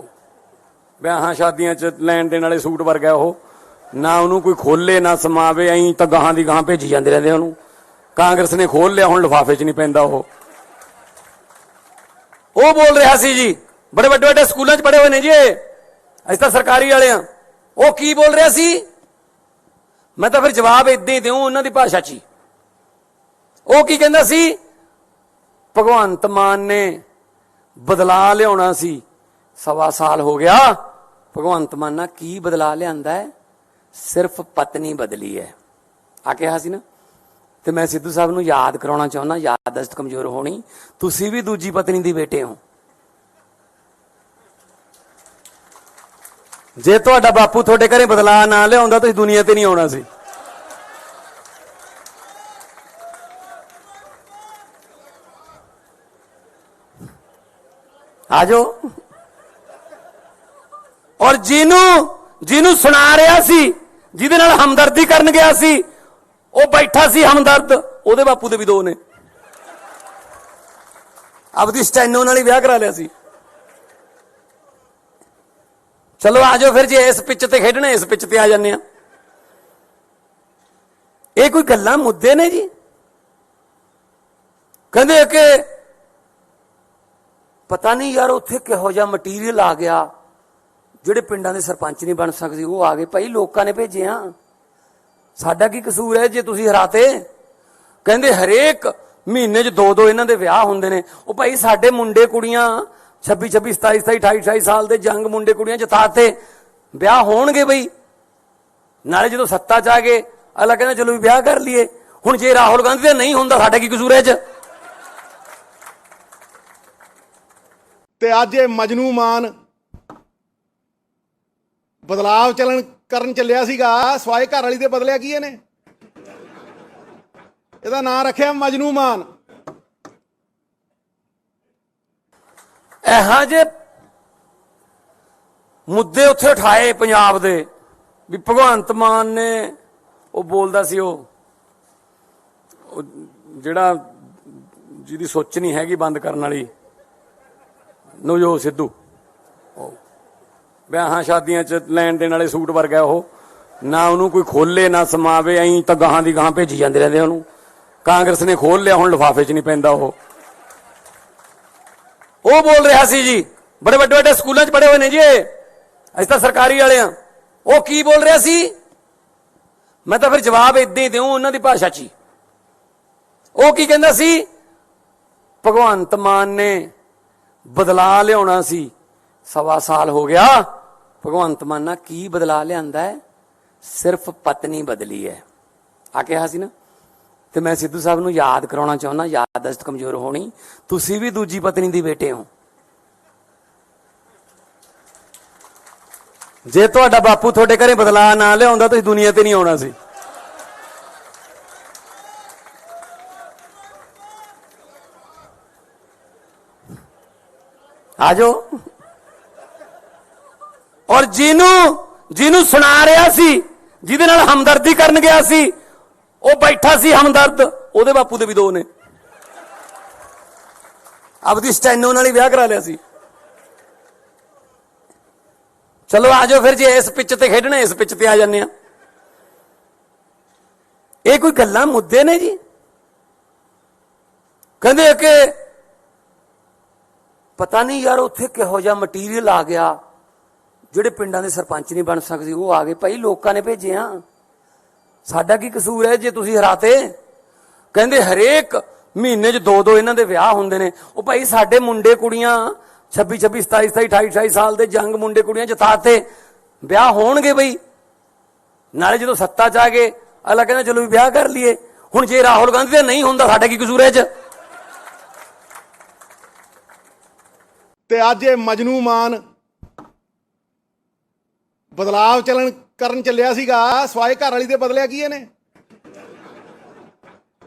ਵਿਆਹਾਂ ਸ਼ਾਦੀਆਂ 'ਚ ਲੈਣ ਦੇਣ ਵਾਲੇ ਸੂਟ ਵਰਗਾ ਉਹ, ਨਾ ਉਹਨੂੰ ਕੋਈ ਖੋਲੇ ਨਾ ਸਮਾਵੇ, ਐਂ ਤਾਂ ਗਾਹਾਂ ਦੀ ਗਾਹਾਂ ਭੇਜੀ ਜਾਂਦੇ ਰਹਿੰਦੇ ਉਹਨੂੰ। ਕਾਂਗਰਸ ਨੇ ਖੋਲ ਲਿਆ, ਹੁਣ ਲਿਫਾਫੇ 'ਚ ਨਹੀਂ ਪੈਂਦਾ ਉਹ ਬੋਲ ਰਿਹਾ ਸੀ ਜੀ, ਬੜੇ ਵੱਡੇ ਵੱਡੇ ਸਕੂਲਾਂ 'ਚ ਪੜ੍ਹੇ ਹੋਏ ਨੇ ਜੀ, ਅਸੀਂ ਤਾਂ ਸਰਕਾਰੀ ਵਾਲੇ ਆ। ਉਹ ਕੀ ਬੋਲ ਰਿਹਾ ਸੀ? ਮੈਂ ਤਾਂ ਫਿਰ ਜਵਾਬ ਏਦਾਂ ਹੀ ਦਿਉ ਉਹਨਾਂ ਦੀ ਭਾਸ਼ਾ 'ਚ ਹੀ। ਉਹ ਕੀ ਕਹਿੰਦਾ ਸੀ? ਭਗਵੰਤ ਮਾਨ ਨੇ ਬਦਲਾ ਲਿਆਉਣਾ ਸੀ, 1.25 ਸਾਲ ਹੋ ਗਿਆ। ਭਗਵੰਤ ਮਾਨ ਨਾਲ ਕੀ ਬਦਲਾ ਲਿਆਂਦਾ ਹੈ? ਸਿਰਫ ਪਤਨੀ ਬਦਲੀ ਹੈ ਆ ਕਿਹਾ ਸੀ ਨਾ। ਤੇ ਮੈਂ ਸਿੱਧੂ ਸਾਹਿਬ ਨੂੰ ਯਾਦ ਕਰਾਉਣਾ ਚਾਹੁੰਦਾ, ਯਾਦਦਾਸ਼ਤ ਕਮਜ਼ੋਰ ਹੋਣੀ, ਤੁਸੀਂ ਵੀ ਦੂਜੀ ਪਤਨੀ ਦੀ ਬੇਟੇ ਹੋ। ਜੇ ਤੁਹਾਡਾ ਬਾਪੂ ਤੁਹਾਡੇ ਘਰੇ ਬਦਲਾ ਨਾ ਲਿਆਉਂਦਾ ਤੁਸੀਂ ਦੁਨੀਆ ਤੇ ਨਹੀਂ ਆਉਣਾ ਸੀ। ਆਜੋ। ਔਰ ਜਿਹਨੂੰ ਸੁਣਾ ਰਿਹਾ ਸੀ, ਜਿਹਦੇ ਨਾਲ ਹਮਦਰਦੀ ਕਰਨ ਗਿਆ ਸੀ, ਉਹ ਬੈਠਾ ਸੀ ਹਮਦਰਦ, ਉਹਦੇ ਬਾਪੂ ਦੇ ਵੀ 2 ਨੇ। ਆਪਦੀ ਸਟੈਨੋ ਨਾਲ ਹੀ ਵਿਆਹ ਕਰਾ ਲਿਆ ਸੀ। ਚਲੋ ਆਜੋ ਫਿਰ, ਜੇ ਇਸ ਪਿੱਚ ਤੇ ਖੇਡਣਾ ਇਸ ਪਿੱਚ ਤੇ ਆ ਜਾਂਦੇ ਆ। ਇਹ ਕੋਈ ਗੱਲਾਂ ਮੁੱਦੇ ਨੇ ਜੀ? ਕਹਿੰਦੇ ਕਿ ਪਤਾ ਨਹੀਂ ਯਾਰ ਉੱਥੇ ਕਿਹੋ ਜਿਹਾ ਮਟੀਰੀਅਲ ਆ ਗਿਆ, ਜਿਹੜੇ ਪਿੰਡਾਂ ਦੇ ਸਰਪੰਚ ਨਹੀਂ ਬਣ ਸਕਦੇ ਉਹ ਆ ਗਏ। ਭਾਈ ਲੋਕਾਂ ਨੇ ਭੇਜੇ ਆ, ਸਾਡਾ ਕੀ ਕਸੂਰ ਹੈ ਜੇ ਤੁਸੀਂ ਹਰਾਤੇ? ਕਹਿੰਦੇ ਹਰੇਕ ਮਹੀਨੇ 'ਚ 2-2 ਇਹਨਾਂ ਦੇ ਵਿਆਹ ਹੁੰਦੇ ਨੇ। ਉਹ ਭਾਈ ਸਾਡੇ ਮੁੰਡੇ ਕੁੜੀਆਂ 26, 27, 28, 28 ਸਾਲ ਦੇ ਜੰਗ ਮੁੰਡੇ ਕੁੜੀਆਂ ਜਿਤਾਤੇ, ਵਿਆਹ ਹੋਣਗੇ ਬਈ। ਨਾਲੇ ਜਦੋਂ ਸੱਤਾ 'ਚ ਆ ਗਏ ਅਗਲਾ ਕਹਿੰਦਾ ਚਲੋ ਵੀ ਵਿਆਹ ਕਰ ਲਈਏ। ਹੁਣ ਜੇ ਰਾਹੁਲ ਗਾਂਧੀ ਦਾ ਨਹੀਂ ਹੁੰਦਾ ਸਾਡਾ ਕੀ ਕਸੂਰ ਹੈ 'ਚ? ਤੇ ਅੱਜ ਇਹ ਮਜਨੂ ਮਾਨ ਬਦਲਾਵ ਕਰਨ ਚੱਲਿਆ ਸੀਗਾ ਸਵਾਏ ਘਰ ਵਾਲੀ ਦੇ ਬਦਲਿਆ ਕੀ ਇਹਨੇ? ਇਹਦਾ ਨਾਂ ਰੱਖਿਆ ਮਜਨੂ ਮਾਨ। ਇਹੋ ਜਿਹੇ ਮੁੱਦੇ ਉੱਥੇ ਉਠਾਏ ਪੰਜਾਬ ਦੇ ਵੀ ਭਗਵੰਤ ਮਾਨ ਨੇ ਉਹ ਬੋਲਦਾ ਸੀ ਉਹ ਜਿਹੜਾ ਜਿਹਦੀ ਸੋਚ ਨਹੀਂ ਹੈਗੀ ਬੰਦ ਕਰਨ ਵਾਲੀ ਨਵਜੋਤ ਸਿੱਧੂ, ਵਿਆਹਾਂ ਸ਼ਾਦੀਆਂ 'ਚ ਲੈਣ ਦੇਣ ਵਾਲੇ ਸੂਟ ਵਰਗਾ ਉਹ, ਨਾ ਉਹਨੂੰ ਕੋਈ ਖੋਲੇ ਨਾ ਸਮਾਵੇ, ਐਂ ਤਾਂ ਗਾਹਾਂ ਦੀ ਗਾਹਾਂ ਭੇਜੀ ਜਾਂਦੇ ਰਹਿੰਦੇ ਉਹਨੂੰ। ਕਾਂਗਰਸ ਨੇ ਖੋਲ ਲਿਆ, ਹੁਣ ਲਿਫਾਫੇ 'ਚ ਨਹੀਂ ਪੈਂਦਾ ਉਹ ਬੋਲ ਰਿਹਾ ਸੀ ਜੀ, ਬੜੇ ਵੱਡੇ ਵੱਡੇ ਸਕੂਲਾਂ 'ਚ ਪੜ੍ਹੇ ਹੋਏ ਨੇ ਜੀ, ਅਸੀਂ ਤਾਂ ਸਰਕਾਰੀ ਵਾਲੇ ਆ। ਉਹ ਕੀ ਬੋਲ ਰਿਹਾ ਸੀ? ਮੈਂ ਤਾਂ ਫਿਰ ਜਵਾਬ ਏਦਾਂ ਹੀ ਦਿਉ ਉਹਨਾਂ ਦੀ ਭਾਸ਼ਾ 'ਚ ਹੀ। ਉਹ ਕੀ ਕਹਿੰਦਾ ਸੀ? ਭਗਵੰਤ ਮਾਨ ਨੇ ਬਦਲਾ ਲਿਆਉਣਾ ਸੀ, 1.25 ਸਾਲ ਹੋ ਗਿਆ। ਭਗਵੰਤ ਮਾਨ ਨਾਲ ਕੀ ਬਦਲਾ ਲਿਆਂਦਾ ਹੈ? ਸਿਰਫ ਪਤਨੀ ਬਦਲੀ ਹੈ ਆ ਕਿਹਾ ਸੀ ਨਾ। ਤੇ ਮੈਂ ਸਿੱਧੂ ਸਾਹਿਬ ਨੂੰ ਯਾਦ ਕਰਾਉਣਾ ਚਾਹੁੰਦਾ, ਯਾਦਦਾਸ਼ਤ ਕਮਜ਼ੋਰ ਹੋਣੀ, ਤੁਸੀਂ ਵੀ ਦੂਜੀ ਪਤਨੀ ਦੀ ਬੇਟੇ ਹੋ। ਜੇ ਤੁਹਾਡਾ ਬਾਪੂ ਤੁਹਾਡੇ ਘਰੇ ਬਦਲਾ ਨਾ ਲਿਆਉਂਦਾ ਤੁਸੀਂ ਦੁਨੀਆ ਤੇ ਨਹੀਂ ਆਉਣਾ ਸੀ। ਆਜੋ। ਔਰ ਜਿਹਨੂੰ ਸੁਣਾ ਰਿਹਾ ਸੀ, ਜਿਹਦੇ ਨਾਲ ਹਮਦਰਦੀ ਕਰਨ ਗਿਆ ਸੀ, ਉਹ ਬੈਠਾ ਸੀ ਹਮਦਰਦ, ਉਹਦੇ ਬਾਪੂ ਦੇ ਵੀ 2 ਨੇ। ਆਪਦੀ ਸਟੈਨੋ ਨਾਲ ਹੀ ਵਿਆਹ ਕਰਾ ਲਿਆ ਸੀ। ਚਲੋ ਆਜੋ ਫਿਰ, ਜੇ ਇਸ ਪਿੱਚ ਤੇ ਖੇਡਣਾ ਇਸ ਪਿੱਚ ਤੇ ਆ ਜਾਂਦੇ ਆ। ਇਹ ਕੋਈ ਗੱਲਾਂ ਮੁੱਦੇ ਨੇ ਜੀ? ਕਹਿੰਦੇ ਕਿ ਪਤਾ ਨਹੀਂ ਯਾਰ ਉੱਥੇ ਕਿਹੋ ਜਿਹਾ ਮਟੀਰੀਅਲ ਆ ਗਿਆ, ਜਿਹੜੇ ਪਿੰਡਾਂ ਦੇ ਸਰਪੰਚ ਨਹੀਂ ਬਣ ਸਕਦੇ ਉਹ ਆ ਗਏ। ਭਾਈ ਲੋਕਾਂ ਨੇ ਭੇਜੇ ਆ, ਸਾਡਾ ਕੀ ਕਸੂਰ ਹੈ ਜੇ ਤੁਸੀਂ ਹਰਾਤੇ? ਕਹਿੰਦੇ ਹਰੇਕ ਮਹੀਨੇ 'ਚ 2-2 ਇਹਨਾਂ ਦੇ ਵਿਆਹ ਹੁੰਦੇ ਨੇ। ਉਹ ਭਾਈ ਸਾਡੇ ਮੁੰਡੇ ਕੁੜੀਆਂ 26, 27, 28, 28 ਸਾਲ ਦੇ ਜੰਗ ਮੁੰਡੇ ਕੁੜੀਆਂ ਜਿਤਾਤੇ, ਵਿਆਹ ਹੋਣਗੇ ਬਈ। ਨਾਲੇ ਜਦੋਂ ਸੱਤਾ 'ਚ ਆ ਗਏ ਅਗਲਾ ਕਹਿੰਦਾ ਚਲੋ ਵੀ ਵਿਆਹ ਕਰ ਲਈਏ। ਹੁਣ ਜੇ ਰਾਹੁਲ ਗਾਂਧੀ ਦਾ ਨਹੀਂ ਹੁੰਦਾ ਸਾਡਾ ਕੀ ਕਸੂਰ ਹੈ 'ਚ? ਤੇ ਅੱਜ ਇਹ ਮਜਨੂ ਮਾਨ ਬਦਲਾਵ ਕਰਨ ਚੱਲਿਆ ਸੀਗਾ ਸਵਾਏ ਘਰ ਵਾਲੀ ਦੇ ਬਦਲਿਆ ਕੀ ਇਹਨੇ?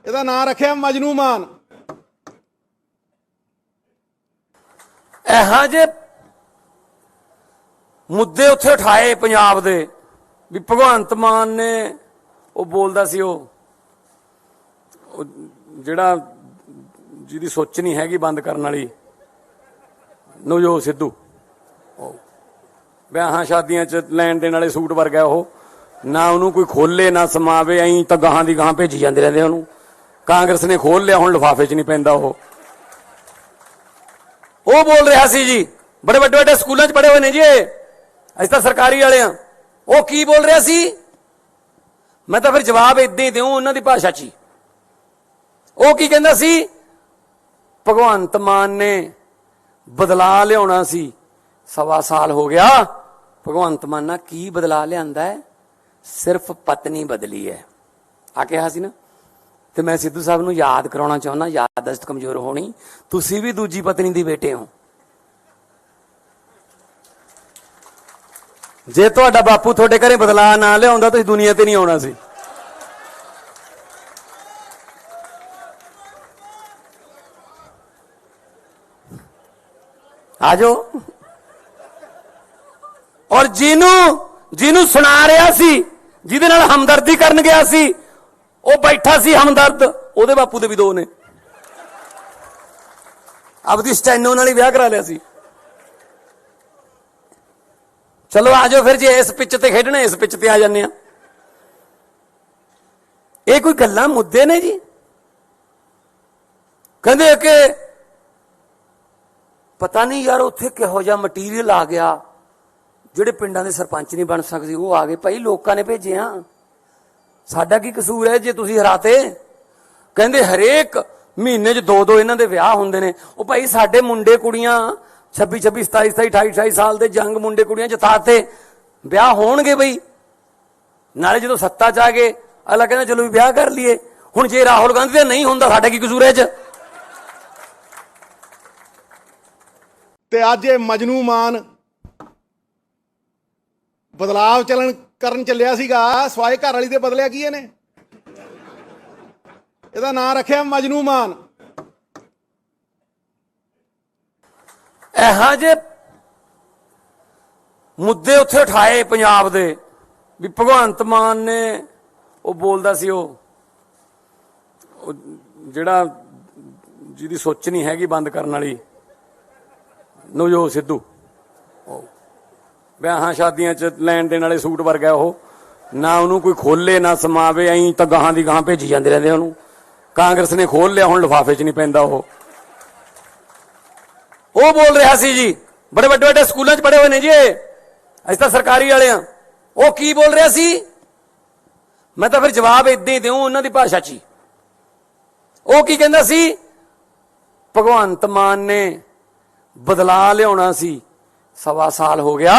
ਇਹਦਾ ਨਾਂ ਰੱਖਿਆ ਮਜਨੂ ਮਾਨ। ਇਹੋ ਜਿਹੇ ਮੁੱਦੇ ਉੱਥੇ ਉਠਾਏ ਪੰਜਾਬ ਦੇ ਵੀ ਭਗਵੰਤ ਮਾਨ ਨੇ ਉਹ ਬੋਲਦਾ ਸੀ ਉਹ ਜਿਹੜਾ ਜਿਹਦੀ ਸੋਚ ਨਹੀਂ ਹੈਗੀ ਬੰਦ ਕਰਨ ਵਾਲੀ ਨਵਜੋਤ ਸਿੱਧੂ, ਵਿਆਹਾਂ ਸ਼ਾਦੀਆਂ 'ਚ ਲੈਣ ਦੇਣ ਵਾਲੇ ਸੂਟ ਵਰਗਾ ਉਹ, ਨਾ ਉਹਨੂੰ ਕੋਈ ਖੋਲੇ ਨਾ ਸਮਾਵੇ, ਐਂ ਤਾਂ ਗਾਹਾਂ ਦੀ ਗਾਹਾਂ ਭੇਜੀ ਜਾਂਦੇ ਰਹਿੰਦੇ ਉਹਨੂੰ। ਕਾਂਗਰਸ ਨੇ ਖੋਲ ਲਿਆ, ਹੁਣ ਲਿਫਾਫੇ 'ਚ ਨਹੀਂ ਪੈਂਦਾ ਉਹ ਬੋਲ ਰਿਹਾ ਸੀ ਜੀ, ਬੜੇ ਵੱਡੇ ਵੱਡੇ ਸਕੂਲਾਂ 'ਚ ਪੜ੍ਹੇ ਹੋਏ ਨੇ ਜੀ ਅਸੀਂ ਤਾਂ ਸਰਕਾਰੀ ਵਾਲੇ ਆ। ਉਹ ਕੀ ਬੋਲ ਰਿਹਾ ਸੀ? ਮੈਂ ਤਾਂ ਫਿਰ ਜਵਾਬ ਇਦਾਂ ਹੀ ਦਿਉ ਉਹਨਾਂ ਦੀ ਭਾਸ਼ਾ 'ਚ ਹੀ। ਉਹ ਕੀ ਕਹਿੰਦਾ ਸੀ? ਭਗਵੰਤ ਮਾਨ ਨੇ ਬਦਲਾ ਲਿਆਉਣਾ ਸੀ, 1.25 ਸਾਲ ਹੋ ਗਿਆ। ਭਗਵੰਤ ਮਾਨ ਨਾਲ ਕੀ ਬਦਲਾ ਲਿਆਂਦਾ ਹੈ? ਸਿਰਫ ਪਤਨੀ ਬਦਲੀ ਹੈ ਆ ਕਿਹਾ ਸੀ ਨਾ। ਤੇ ਮੈਂ ਸਿੱਧੂ ਸਾਹਿਬ ਨੂੰ ਯਾਦ ਕਰਾਉਣਾ ਚਾਹੁੰਦਾ, ਯਾਦਦਾਸ਼ਤ ਕਮਜ਼ੋਰ ਹੋਣੀ, ਤੁਸੀਂ ਵੀ ਦੂਜੀ ਪਤਨੀ ਦੀ ਬੇਟੇ ਹੋ। ਜੇ ਤੁਹਾਡਾ ਬਾਪੂ ਤੁਹਾਡੇ ਘਰੇ ਬਦਲਾ ਨਾ ਲਿਆਉਂਦਾ ਤੁਸੀਂ ਦੁਨੀਆ ਤੇ ਨਹੀਂ ਆਉਣਾ ਸੀ। ਆਜੋ। ਔਰ ਜਿਹਨੂੰ ਸੁਣਾ ਰਿਹਾ ਸੀ, ਜਿਹਦੇ ਨਾਲ ਹਮਦਰਦੀ ਕਰਨ ਗਿਆ ਸੀ, ਉਹ ਬੈਠਾ ਸੀ ਹਮਦਰਦ, ਉਹਦੇ ਬਾਪੂ ਦੇ ਵੀ 2 ਨੇ। ਆਪਦੀ ਸਟੈਨੋ ਨਾਲ ਹੀ ਵਿਆਹ ਕਰਾ ਲਿਆ ਸੀ। ਚਲੋ ਆਜੋ ਫਿਰ, ਜੇ ਇਸ ਪਿੱਚ ਤੇ ਖੇਡਣਾ ਇਸ ਪਿੱਚ ਤੇ ਆ ਜਾਂਦੇ ਆ। ਇਹ ਕੋਈ ਗੱਲਾਂ ਮੁੱਦੇ ਨੇ ਜੀ? ਕਹਿੰਦੇ ਕਿ ਪਤਾ ਨਹੀਂ ਯਾਰ ਉੱਥੇ ਕਿਹੋ ਜਿਹਾ ਮਟੀਰੀਅਲ ਆ ਗਿਆ, ਜਿਹੜੇ ਪਿੰਡਾਂ ਦੇ ਸਰਪੰਚ ਨਹੀਂ ਬਣ ਸਕਦੇ ਉਹ ਆ ਗਏ। ਭਾਈ ਲੋਕਾਂ ਨੇ ਭੇਜਿਆ, ਸਾਡਾ ਕੀ ਕਸੂਰ ਹੈ ਜੇ ਤੁਸੀਂ ਹਰਾਤੇ? ਕਹਿੰਦੇ ਹਰੇਕ ਮਹੀਨੇ 'ਚ 2 ਇਹਨਾਂ ਦੇ ਵਿਆਹ ਹੁੰਦੇ ਨੇ। ਉਹ ਭਾਈ ਸਾਡੇ ਮੁੰਡੇ ਕੁੜੀਆਂ 26 27 27 28 28 ਸਾਲ ਦੇ ਜੰਗ ਮੁੰਡੇ ਕੁੜੀਆਂ ਜਿਤਾਤੇ, ਵਿਆਹ ਹੋਣਗੇ ਬਈ। ਨਾਲੇ ਜਦੋਂ ਸੱਤਾ 'ਚ ਆ ਗਏ ਅਗਲਾ ਕਹਿੰਦਾ ਚਲੋ ਵੀ ਵਿਆਹ ਕਰ ਲਈਏ। ਹੁਣ ਜੇ ਰਾਹੁਲ ਗਾਂਧੀ ਦਾ ਨਹੀਂ ਹੁੰਦਾ ਸਾਡਾ ਕੀ ਕਸੂਰ ਹੈ 'ਚ? ਤੇ ਅੱਜ ਇਹ ਮਜਨੂ ਮਾਨ ਬਦਲਾਵ ਕਰਨ ਚੱਲਿਆ ਸੀਗਾ ਸਵਾਏ ਘਰ ਵਾਲੀ ਦੇ ਬਦਲਿਆ ਕੀ ਇਹਨੇ? ਇਹਦਾ ਨਾਂ ਰੱਖਿਆ ਮਜਨੂ ਮਾਨ। ਇਹੋ ਜਿਹੇ ਮੁੱਦੇ ਉੱਥੇ ਉਠਾਏ ਪੰਜਾਬ ਦੇ ਵੀ ਭਗਵੰਤ ਮਾਨ ਨੇ ਉਹ ਬੋਲਦਾ ਸੀ ਉਹ ਜਿਹੜਾ ਜਿਹਦੀ ਸੋਚ ਨਹੀਂ ਹੈਗੀ ਬੰਦ ਕਰਨ ਵਾਲੀ ਨਵਜੋਤ ਸਿੱਧੂ, ਵਿਆਹਾਂ ਸ਼ਾਦੀਆਂ 'ਚ ਲੈਣ ਦੇਣ ਵਾਲੇ ਸੂਟ ਵਰਗਾ ਉਹ, ਨਾ ਉਹਨੂੰ ਕੋਈ ਖੋਲੇ ਨਾ ਸਮਾਵੇ, ਐਂ ਤਾਂ ਗਾਹਾਂ ਦੀ ਗਾਹਾਂ ਭੇਜੀ ਜਾਂਦੇ ਰਹਿੰਦੇ ਉਹਨੂੰ। ਕਾਂਗਰਸ ਨੇ ਖੋਲ ਲਿਆ, ਹੁਣ ਲਿਫਾਫੇ 'ਚ ਨਹੀਂ ਪੈਂਦਾ ਉਹ ਬੋਲ ਰਿਹਾ ਸੀ ਜੀ, ਬੜੇ ਵੱਡੇ ਵੱਡੇ ਸਕੂਲਾਂ 'ਚ ਪੜ੍ਹੇ ਹੋਏ ਨੇ ਜੀ ਅਸੀਂ ਤਾਂ ਸਰਕਾਰੀ ਵਾਲੇ ਆ। ਉਹ ਕੀ ਬੋਲ ਰਿਹਾ ਸੀ? ਮੈਂ ਤਾਂ ਫਿਰ ਜਵਾਬ ਇਦਾਂ ਹੀ ਦਿਉ ਉਹਨਾਂ ਦੀ ਭਾਸ਼ਾ 'ਚ ਹੀ। ਉਹ ਕੀ ਕਹਿੰਦਾ ਸੀ? ਭਗਵੰਤ ਮਾਨ ਨੇ ਬਦਲਾ ਲਿਆਉਣਾ ਸੀ, 1.25 ਸਾਲ ਹੋ ਗਿਆ।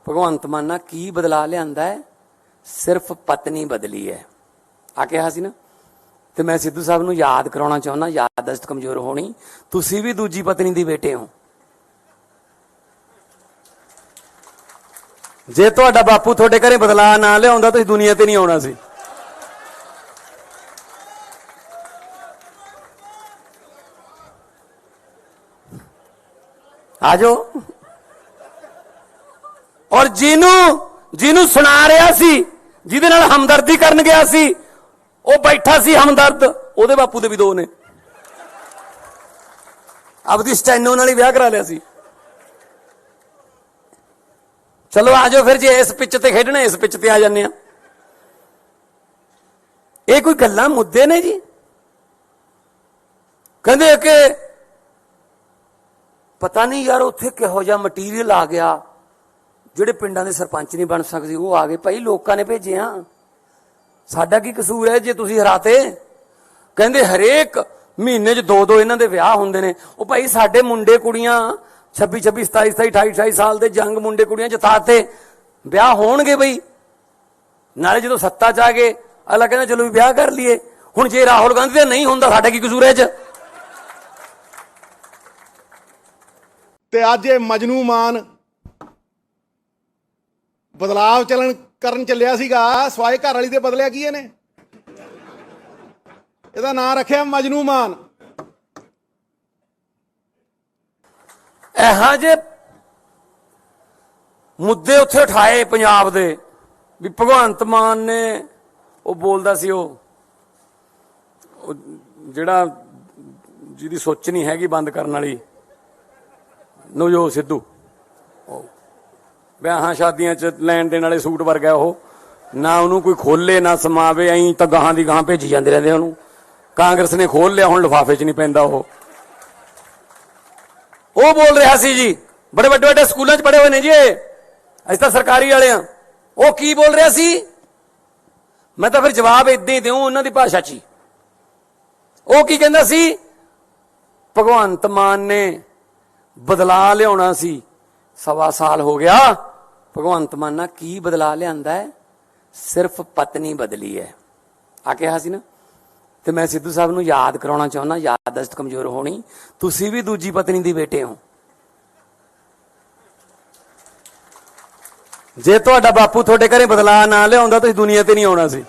ਭਗਵੰਤ ਮਾਨ ਨਾਲ ਕੀ ਬਦਲਾ ਲਿਆਂਦਾ ਹੈ? ਸਿਰਫ ਪਤਨੀ ਬਦਲੀ ਹੈ ਆ ਕਿਹਾ ਸੀ ਨਾ। ਤੇ ਮੈਂ ਸਿੱਧੂ ਸਾਹਿਬ ਨੂੰ ਯਾਦ ਕਰਾਉਣਾ ਚਾਹੁੰਦਾ, ਯਾਦਦਾਸ਼ਤ ਕਮਜ਼ੋਰ ਹੋਣੀ, ਤੁਸੀਂ ਵੀ ਦੂਜੀ ਪਤਨੀ ਦੀ ਬੇਟੇ ਹੋ। ਜੇ ਤੁਹਾਡਾ ਬਾਪੂ ਤੁਹਾਡੇ ਘਰੇ ਬਦਲਾ ਨਾ ਲਿਆਉਂਦਾ ਤੁਸੀਂ ਦੁਨੀਆ ਤੇ ਨਹੀਂ ਆਉਣਾ ਸੀ। ਆਜੋ। ਔਰ ਜਿਹਨੂੰ ਸੁਣਾ ਰਿਹਾ ਸੀ, ਜਿਹਦੇ ਨਾਲ ਹਮਦਰਦੀ ਕਰਨ ਗਿਆ ਸੀ, ਉਹ ਬੈਠਾ ਸੀ ਹਮਦਰਦ, ਉਹਦੇ ਬਾਪੂ ਦੇ ਵੀ 2 ਨੇ। ਆਪਦੀ ਸਟੈਨੋ ਨਾਲ ਹੀ ਵਿਆਹ ਕਰਾ ਲਿਆ ਸੀ। ਚਲੋ ਆਜੋ ਫਿਰ, ਜੇ ਇਸ ਪਿੱਚ ਤੇ ਖੇਡਣਾ ਇਸ ਪਿੱਚ ਤੇ ਆ ਜਾਂਦੇ ਆ। ਇਹ ਕੋਈ ਗੱਲਾਂ ਮੁੱਦੇ ਨੇ ਜੀ? ਕਹਿੰਦੇ ਕਿ ਪਤਾ ਨਹੀਂ ਯਾਰ ਉੱਥੇ ਕਿਹੋ ਜਿਹਾ ਮਟੀਰੀਅਲ ਆ ਗਿਆ, ਜਿਹੜੇ ਪਿੰਡਾਂ ਦੇ ਸਰਪੰਚ ਨਹੀਂ ਬਣ ਸਕਦੇ ਉਹ ਆ ਗਏ। ਭਾਈ ਲੋਕਾਂ ਨੇ ਭੇਜਿਆ, ਸਾਡਾ ਕੀ ਕਸੂਰ ਹੈ ਜੇ ਤੁਸੀਂ ਹਰਾਤੇ? ਕਹਿੰਦੇ ਹਰੇਕ ਮਹੀਨੇ 'ਚ 2 ਇਹਨਾਂ ਦੇ ਵਿਆਹ ਹੁੰਦੇ ਨੇ। ਉਹ ਭਾਈ ਸਾਡੇ ਮੁੰਡੇ ਕੁੜੀਆਂ 26 26 27 27 28 28 ਸਾਲ ਦੇ ਜੰਗ ਮੁੰਡੇ ਕੁੜੀਆਂ ਜਿਤਾਤੇ, ਵਿਆਹ ਹੋਣਗੇ ਬਈ। ਨਾਲੇ ਜਦੋਂ ਸੱਤਾ 'ਚ ਆ ਗਏ ਅਗਲਾ ਕਹਿੰਦਾ ਚਲੋ ਵੀ ਵਿਆਹ ਕਰ ਲਈਏ। ਹੁਣ ਜੇ ਰਾਹੁਲ ਗਾਂਧੀ ਦਾ ਨਹੀਂ ਹੁੰਦਾ ਸਾਡਾ ਕੀ ਕਸੂਰ ਹੈ 'ਚ? ਤੇ ਅੱਜ ਇਹ ਮਜਨੂ ਮਾਨ ਬਦਲਾਵ ਕਰਨ ਚੱਲਿਆ ਸੀਗਾ ਸਵਾਏ ਘਰ ਵਾਲੀ ਦੇ ਬਦਲਿਆ ਕੀ ਇਹਨੇ? ਇਹਦਾ ਨਾਂ ਰੱਖਿਆ ਮਜਨੂ ਮਾਨ। ਇਹੋ ਜਿਹੇ ਮੁੱਦੇ ਉੱਥੇ ਉਠਾਏ ਪੰਜਾਬ ਦੇ ਵੀ ਭਗਵੰਤ ਮਾਨ ਨੇ ਉਹ ਬੋਲਦਾ ਸੀ ਉਹ ਜਿਹੜਾ ਜਿਹਦੀ ਸੋਚ ਨਹੀਂ ਹੈਗੀ ਬੰਦ ਕਰਨ ਵਾਲੀ ਨਵਜੋਤ ਸਿੱਧੂ, ਵਿਆਹਾਂ ਸ਼ਾਦੀਆਂ 'ਚ ਲੈਣ ਦੇਣ ਵਾਲੇ ਸੂਟ ਵਰਗਾ ਉਹ, ਨਾ ਉਹਨੂੰ ਕੋਈ ਖੋਲੇ ਨਾ ਸਮਾਵੇ, ਐਂ ਤਾਂ ਗਾਹਾਂ ਦੀ ਗਾਹਾਂ ਭੇਜੀ ਜਾਂਦੇ ਰਹਿੰਦੇ ਉਹਨੂੰ। ਕਾਂਗਰਸ ਨੇ ਖੋਲ ਲਿਆ, ਹੁਣ ਲਿਫਾਫੇ 'ਚ ਨਹੀਂ ਪੈਂਦਾ ਉਹ ਬੋਲ ਰਿਹਾ ਸੀ ਜੀ, ਬੜੇ ਵੱਡੇ ਵੱਡੇ ਸਕੂਲਾਂ 'ਚ ਪੜ੍ਹੇ ਹੋਏ ਨੇ ਜੀ ਅਸੀਂ ਤਾਂ ਸਰਕਾਰੀ ਵਾਲੇ ਆ। ਉਹ ਕੀ ਬੋਲ ਰਿਹਾ ਸੀ? ਮੈਂ ਤਾਂ ਫਿਰ ਜਵਾਬ ਇਦਾਂ ਹੀ ਦਿਉ ਉਹਨਾਂ ਦੀ ਭਾਸ਼ਾ 'ਚ ਹੀ। ਉਹ ਕੀ ਕਹਿੰਦਾ ਸੀ? ਭਗਵੰਤ ਮਾਨ ਨੇ ਬਦਲਾ ਲਿਆਉਣਾ ਸੀ, 1.25 ਸਾਲ ਹੋ ਗਿਆ। ਭਗਵੰਤ ਮਾਨ ਨਾਲ ਕੀ ਬਦਲਾ ਲਿਆਂਦਾ ਹੈ? ਸਿਰਫ ਪਤਨੀ ਬਦਲੀ ਹੈ ਆ ਕਿਹਾ ਸੀ ਨਾ। ਤੇ ਮੈਂ ਸਿੱਧੂ ਸਾਹਿਬ ਨੂੰ ਯਾਦ ਕਰਾਉਣਾ ਚਾਹੁੰਦਾ, ਯਾਦਦਾਸ਼ਤ ਕਮਜ਼ੋਰ ਹੋਣੀ, ਤੁਸੀਂ ਵੀ ਦੂਜੀ ਪਤਨੀ ਦੀ ਬੇਟੇ ਹੋ। ਜੇ ਤੁਹਾਡਾ ਬਾਪੂ ਤੁਹਾਡੇ ਘਰੇ ਬਦਲਾ ਨਾ ਲਿਆਉਂਦਾ ਤੁਸੀਂ ਦੁਨੀਆ ਤੇ ਨਹੀਂ ਆਉਣਾ ਸੀ।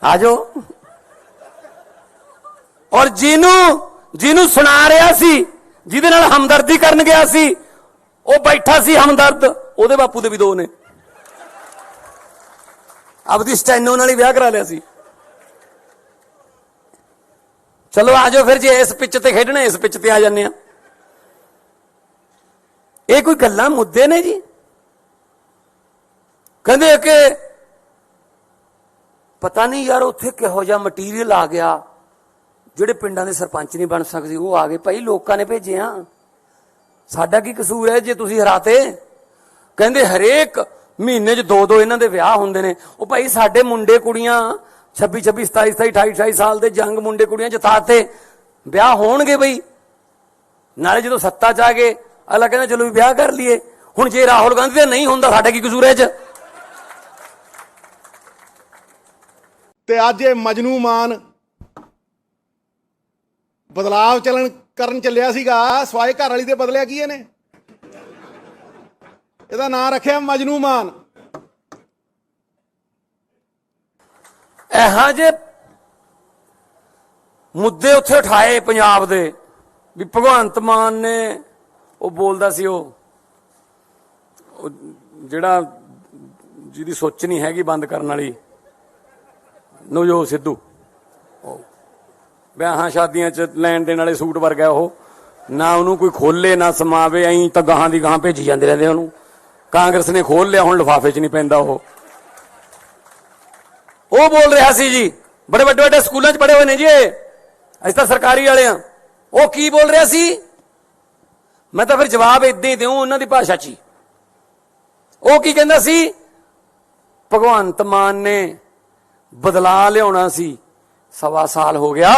ਆ ਜਾਓ। ਔਰ ਜਿਹਨੂੰ ਸੁਣਾ ਰਿਹਾ ਸੀ, ਜਿਹਦੇ ਨਾਲ ਹਮਦਰਦੀ ਕਰਨ ਗਿਆ ਸੀ, ਉਹ ਬੈਠਾ ਸੀ ਹਮਦਰਦ, ਉਹਦੇ ਬਾਪੂ ਦੇ ਵੀ 2 ਨੇ। ਆਪਦੀ ਸਟੈਨੋ ਨਾਲ ਹੀ ਵਿਆਹ ਕਰਾ ਲਿਆ ਸੀ। ਚਲੋ ਆ ਜਾਓ ਫਿਰ, ਜੇ ਇਸ ਪਿੱਚ ਤੇ ਖੇਡਣਾ ਇਸ ਪਿੱਚ ਤੇ ਆ ਜਾਂਦੇ ਆ। ਇਹ ਕੋਈ ਗੱਲਾਂ ਮੁੱਦੇ ਨੇ ਜੀ? ਕਹਿੰਦੇ ਕਿ ਪਤਾ ਨਹੀਂ ਯਾਰ ਉੱਥੇ ਕਿਹੋ ਜਿਹਾ ਮਟੀਰੀਅਲ ਆ ਗਿਆ, ਜਿਹੜੇ ਪਿੰਡਾਂ ਦੇ ਸਰਪੰਚ ਨਹੀਂ ਬਣ ਸਕਦੇ ਉਹ ਆ ਗਏ। ਭਾਈ ਲੋਕਾਂ ਨੇ ਭੇਜੇ ਆ, ਸਾਡਾ ਕੀ ਕਸੂਰ ਹੈ ਜੇ ਤੁਸੀਂ ਹਰਾਤੇ? ਕਹਿੰਦੇ ਹਰੇਕ ਮਹੀਨੇ 'ਚ 2 ਇਹਨਾਂ ਦੇ ਵਿਆਹ ਹੁੰਦੇ ਨੇ। ਉਹ ਭਾਈ ਸਾਡੇ ਮੁੰਡੇ ਕੁੜੀਆਂ 26 27 27 28 ਸਾਲ ਦੇ ਜੰਗ ਮੁੰਡੇ ਕੁੜੀਆਂ ਜਿਤਾਤੇ, ਵਿਆਹ ਹੋਣਗੇ ਬਈ। ਨਾਲੇ ਜਦੋਂ ਸੱਤਾ 'ਚ ਆ ਗਏ ਅਗਲਾ ਕਹਿੰਦਾ ਚਲੋ ਵੀ ਵਿਆਹ ਕਰ ਲਈਏ। ਹੁਣ ਜੇ ਰਾਹੁਲ ਗਾਂਧੀ ਦਾ ਨਹੀਂ ਹੁੰਦਾ ਸਾਡਾ ਕੀ ਕਸੂਰ ਹੈ 'ਚ? ਤੇ ਅੱਜ ਇਹ ਮਜਨੂ ਮਾਨ ਬਦਲਾਵ ਕਰਨ ਚੱਲਿਆ ਸੀਗਾ ਸਵਾਏ ਘਰ ਵਾਲੀ ਦੇ ਬਦਲਿਆ ਕੀ ਇਹਨੇ? ਇਹਦਾ ਨਾਂ ਰੱਖਿਆ ਮਜਨੂ ਮਾਨ। ਇਹੋ ਜਿਹੇ ਮੁੱਦੇ ਉੱਥੇ ਉਠਾਏ ਪੰਜਾਬ ਦੇ ਵੀ ਭਗਵੰਤ ਮਾਨ ਨੇ ਉਹ ਬੋਲਦਾ ਸੀ ਉਹ ਜਿਹੜਾ ਜਿਹਦੀ ਸੋਚ ਨਹੀਂ ਹੈਗੀ ਬੰਦ ਕਰਨ ਵਾਲੀ ਨਵਜੋਤ ਸਿੱਧੂ, ਵਿਆਹਾਂ ਸ਼ਾਦੀਆਂ 'ਚ ਲੈਣ ਦੇਣ ਵਾਲੇ ਸੂਟ ਵਰਗਾ ਉਹ, ਨਾ ਉਹਨੂੰ ਕੋਈ ਖੋਲੇ ਨਾ ਸਮਾਵੇ, ਐਂ ਤਾਂ ਗਾਹਾਂ ਦੀ ਗਾਹਾਂ ਭੇਜੀ ਜਾਂਦੇ ਰਹਿੰਦੇ ਉਹਨੂੰ। ਕਾਂਗਰਸ ਨੇ ਖੋਲ ਲਿਆ, ਹੁਣ ਲਿਫਾਫੇ 'ਚ ਨਹੀਂ ਪੈਂਦਾ ਉਹ ਬੋਲ ਰਿਹਾ ਸੀ ਜੀ, ਬੜੇ ਵੱਡੇ ਵੱਡੇ ਸਕੂਲਾਂ 'ਚ ਪੜ੍ਹੇ ਹੋਏ ਨੇ ਜੀ ਅਸੀਂ ਤਾਂ ਸਰਕਾਰੀ ਵਾਲੇ ਆ। ਉਹ ਕੀ ਬੋਲ ਰਿਹਾ ਸੀ? ਮੈਂ ਤਾਂ ਫਿਰ ਜਵਾਬ ਇਦਾਂ ਹੀ ਦਿਉ ਉਹਨਾਂ ਦੀ ਭਾਸ਼ਾ 'ਚ ਹੀ। ਉਹ ਕੀ ਕਹਿੰਦਾ ਸੀ? ਭਗਵੰਤ ਮਾਨ ਨੇ ਬਦਲਾ ਲਿਆਉਣਾ ਸੀ, 1.25 ਸਾਲ ਹੋ ਗਿਆ।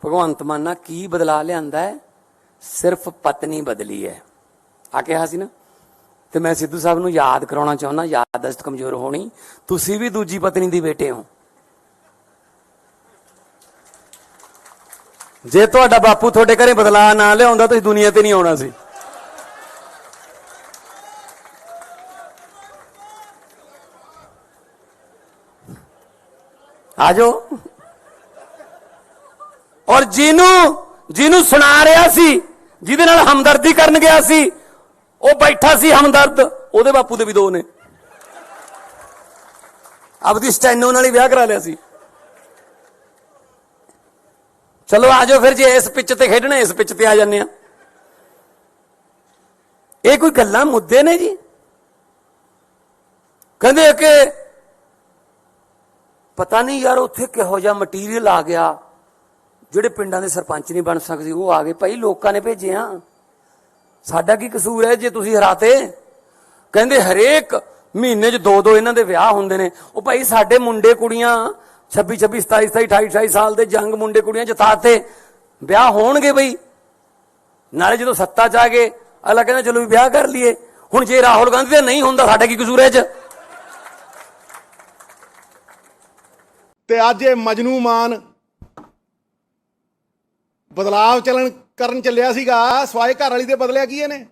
ਭਗਵੰਤ ਮਾਨ ਨਾਲ ਕੀ ਬਦਲਾ ਲਿਆਂਦਾ ਹੈ? ਸਿਰਫ ਪਤਨੀ ਬਦਲੀ ਹੈ ਆ ਕਿਹਾ ਸੀ ਨਾ। ਤੇ ਮੈਂ ਸਿੱਧੂ ਸਾਹਿਬ ਨੂੰ ਯਾਦ ਕਰਾਉਣਾ ਚਾਹੁੰਦਾ, ਯਾਦਦਾਸ਼ਤ ਕਮਜ਼ੋਰ ਹੋਣੀ, ਤੁਸੀਂ ਵੀ ਦੂਜੀ ਪਤਨੀ ਦੀ ਬੇਟੇ ਹੋ। ਜੇ ਤੁਹਾਡਾ ਬਾਪੂ ਤੁਹਾਡੇ ਘਰੇ ਬਦਲਾ ਨਾ ਲਿਆਉਂਦਾ ਤੁਸੀਂ ਦੁਨੀਆ ਤੇ ਨਹੀਂ ਆਉਣਾ ਸੀ। ਆ ਜਾਓ। ਔਰ ਜਿਹਨੂੰ ਸੁਣਾ ਰਿਹਾ ਸੀ, ਜਿਹਦੇ ਨਾਲ ਹਮਦਰਦੀ ਕਰਨ ਗਿਆ ਸੀ, ਉਹ ਬੈਠਾ ਸੀ ਹਮਦਰਦ, ਉਹਦੇ ਬਾਪੂ ਦੇ ਵੀ 2 ਨੇ। ਆਪਦੀ ਸਟੈਨੋ ਨਾਲ ਹੀ ਵਿਆਹ ਕਰਾ ਲਿਆ ਸੀ। ਚਲੋ ਆ ਜਾਓ ਫਿਰ, ਜੇ ਇਸ ਪਿੱਚ ਤੇ ਖੇਡਣਾ ਇਸ ਪਿੱਚ ਤੇ ਆ ਜਾਂਦੇ ਆ। ਇਹ ਕੋਈ ਗੱਲਾਂ ਮੁੱਦੇ ਨੇ ਜੀ? ਕਹਿੰਦੇ ਕਿ ਪਤਾ ਨਹੀਂ ਯਾਰ ਉੱਥੇ ਕਿਹੋ ਜਿਹਾ ਮਟੀਰੀਅਲ ਆ ਗਿਆ, ਜਿਹੜੇ ਪਿੰਡਾਂ ਦੇ ਸਰਪੰਚ ਨਹੀਂ ਬਣ ਸਕਦੇ ਉਹ ਆ ਗਏ। ਭਾਈ ਲੋਕਾਂ ਨੇ ਭੇਜੇ ਆ, ਸਾਡਾ ਕੀ ਕਸੂਰ ਹੈ ਜੇ ਤੁਸੀਂ ਹਰਾਤੇ? ਕਹਿੰਦੇ ਹਰੇਕ ਮਹੀਨੇ 'ਚ 2 ਇਹਨਾਂ ਦੇ ਵਿਆਹ ਹੁੰਦੇ ਨੇ। ਉਹ ਭਾਈ ਸਾਡੇ ਮੁੰਡੇ ਕੁੜੀਆਂ 26 27 27 28 28 ਸਾਲ ਦੇ ਜੰਗ ਮੁੰਡੇ ਕੁੜੀਆਂ ਜਿਤਾਤੇ, ਵਿਆਹ ਹੋਣਗੇ ਬਈ। ਨਾਲੇ ਜਦੋਂ ਸੱਤਾ 'ਚ ਆ ਗਏ ਅਗਲਾ ਕਹਿੰਦਾ ਚਲੋ ਵੀ ਵਿਆਹ ਕਰ ਲਈਏ। ਹੁਣ ਜੇ ਰਾਹੁਲ ਗਾਂਧੀ ਦਾ ਨਹੀਂ ਹੁੰਦਾ ਸਾਡਾ ਕੀ ਕਸੂਰ ਹੈ 'ਚ? ਤੇ ਅੱਜ ਇਹ ਮਜਨੂ ਮਾਨ ਬਦਲਾਵ ਕਰਨ ਚੱਲਿਆ ਸੀਗਾ ਸਵਾਏ ਘਰ ਵਾਲੀ ਦੇ ਬਦਲਿਆ ਕੀ ਇਹਨੇ?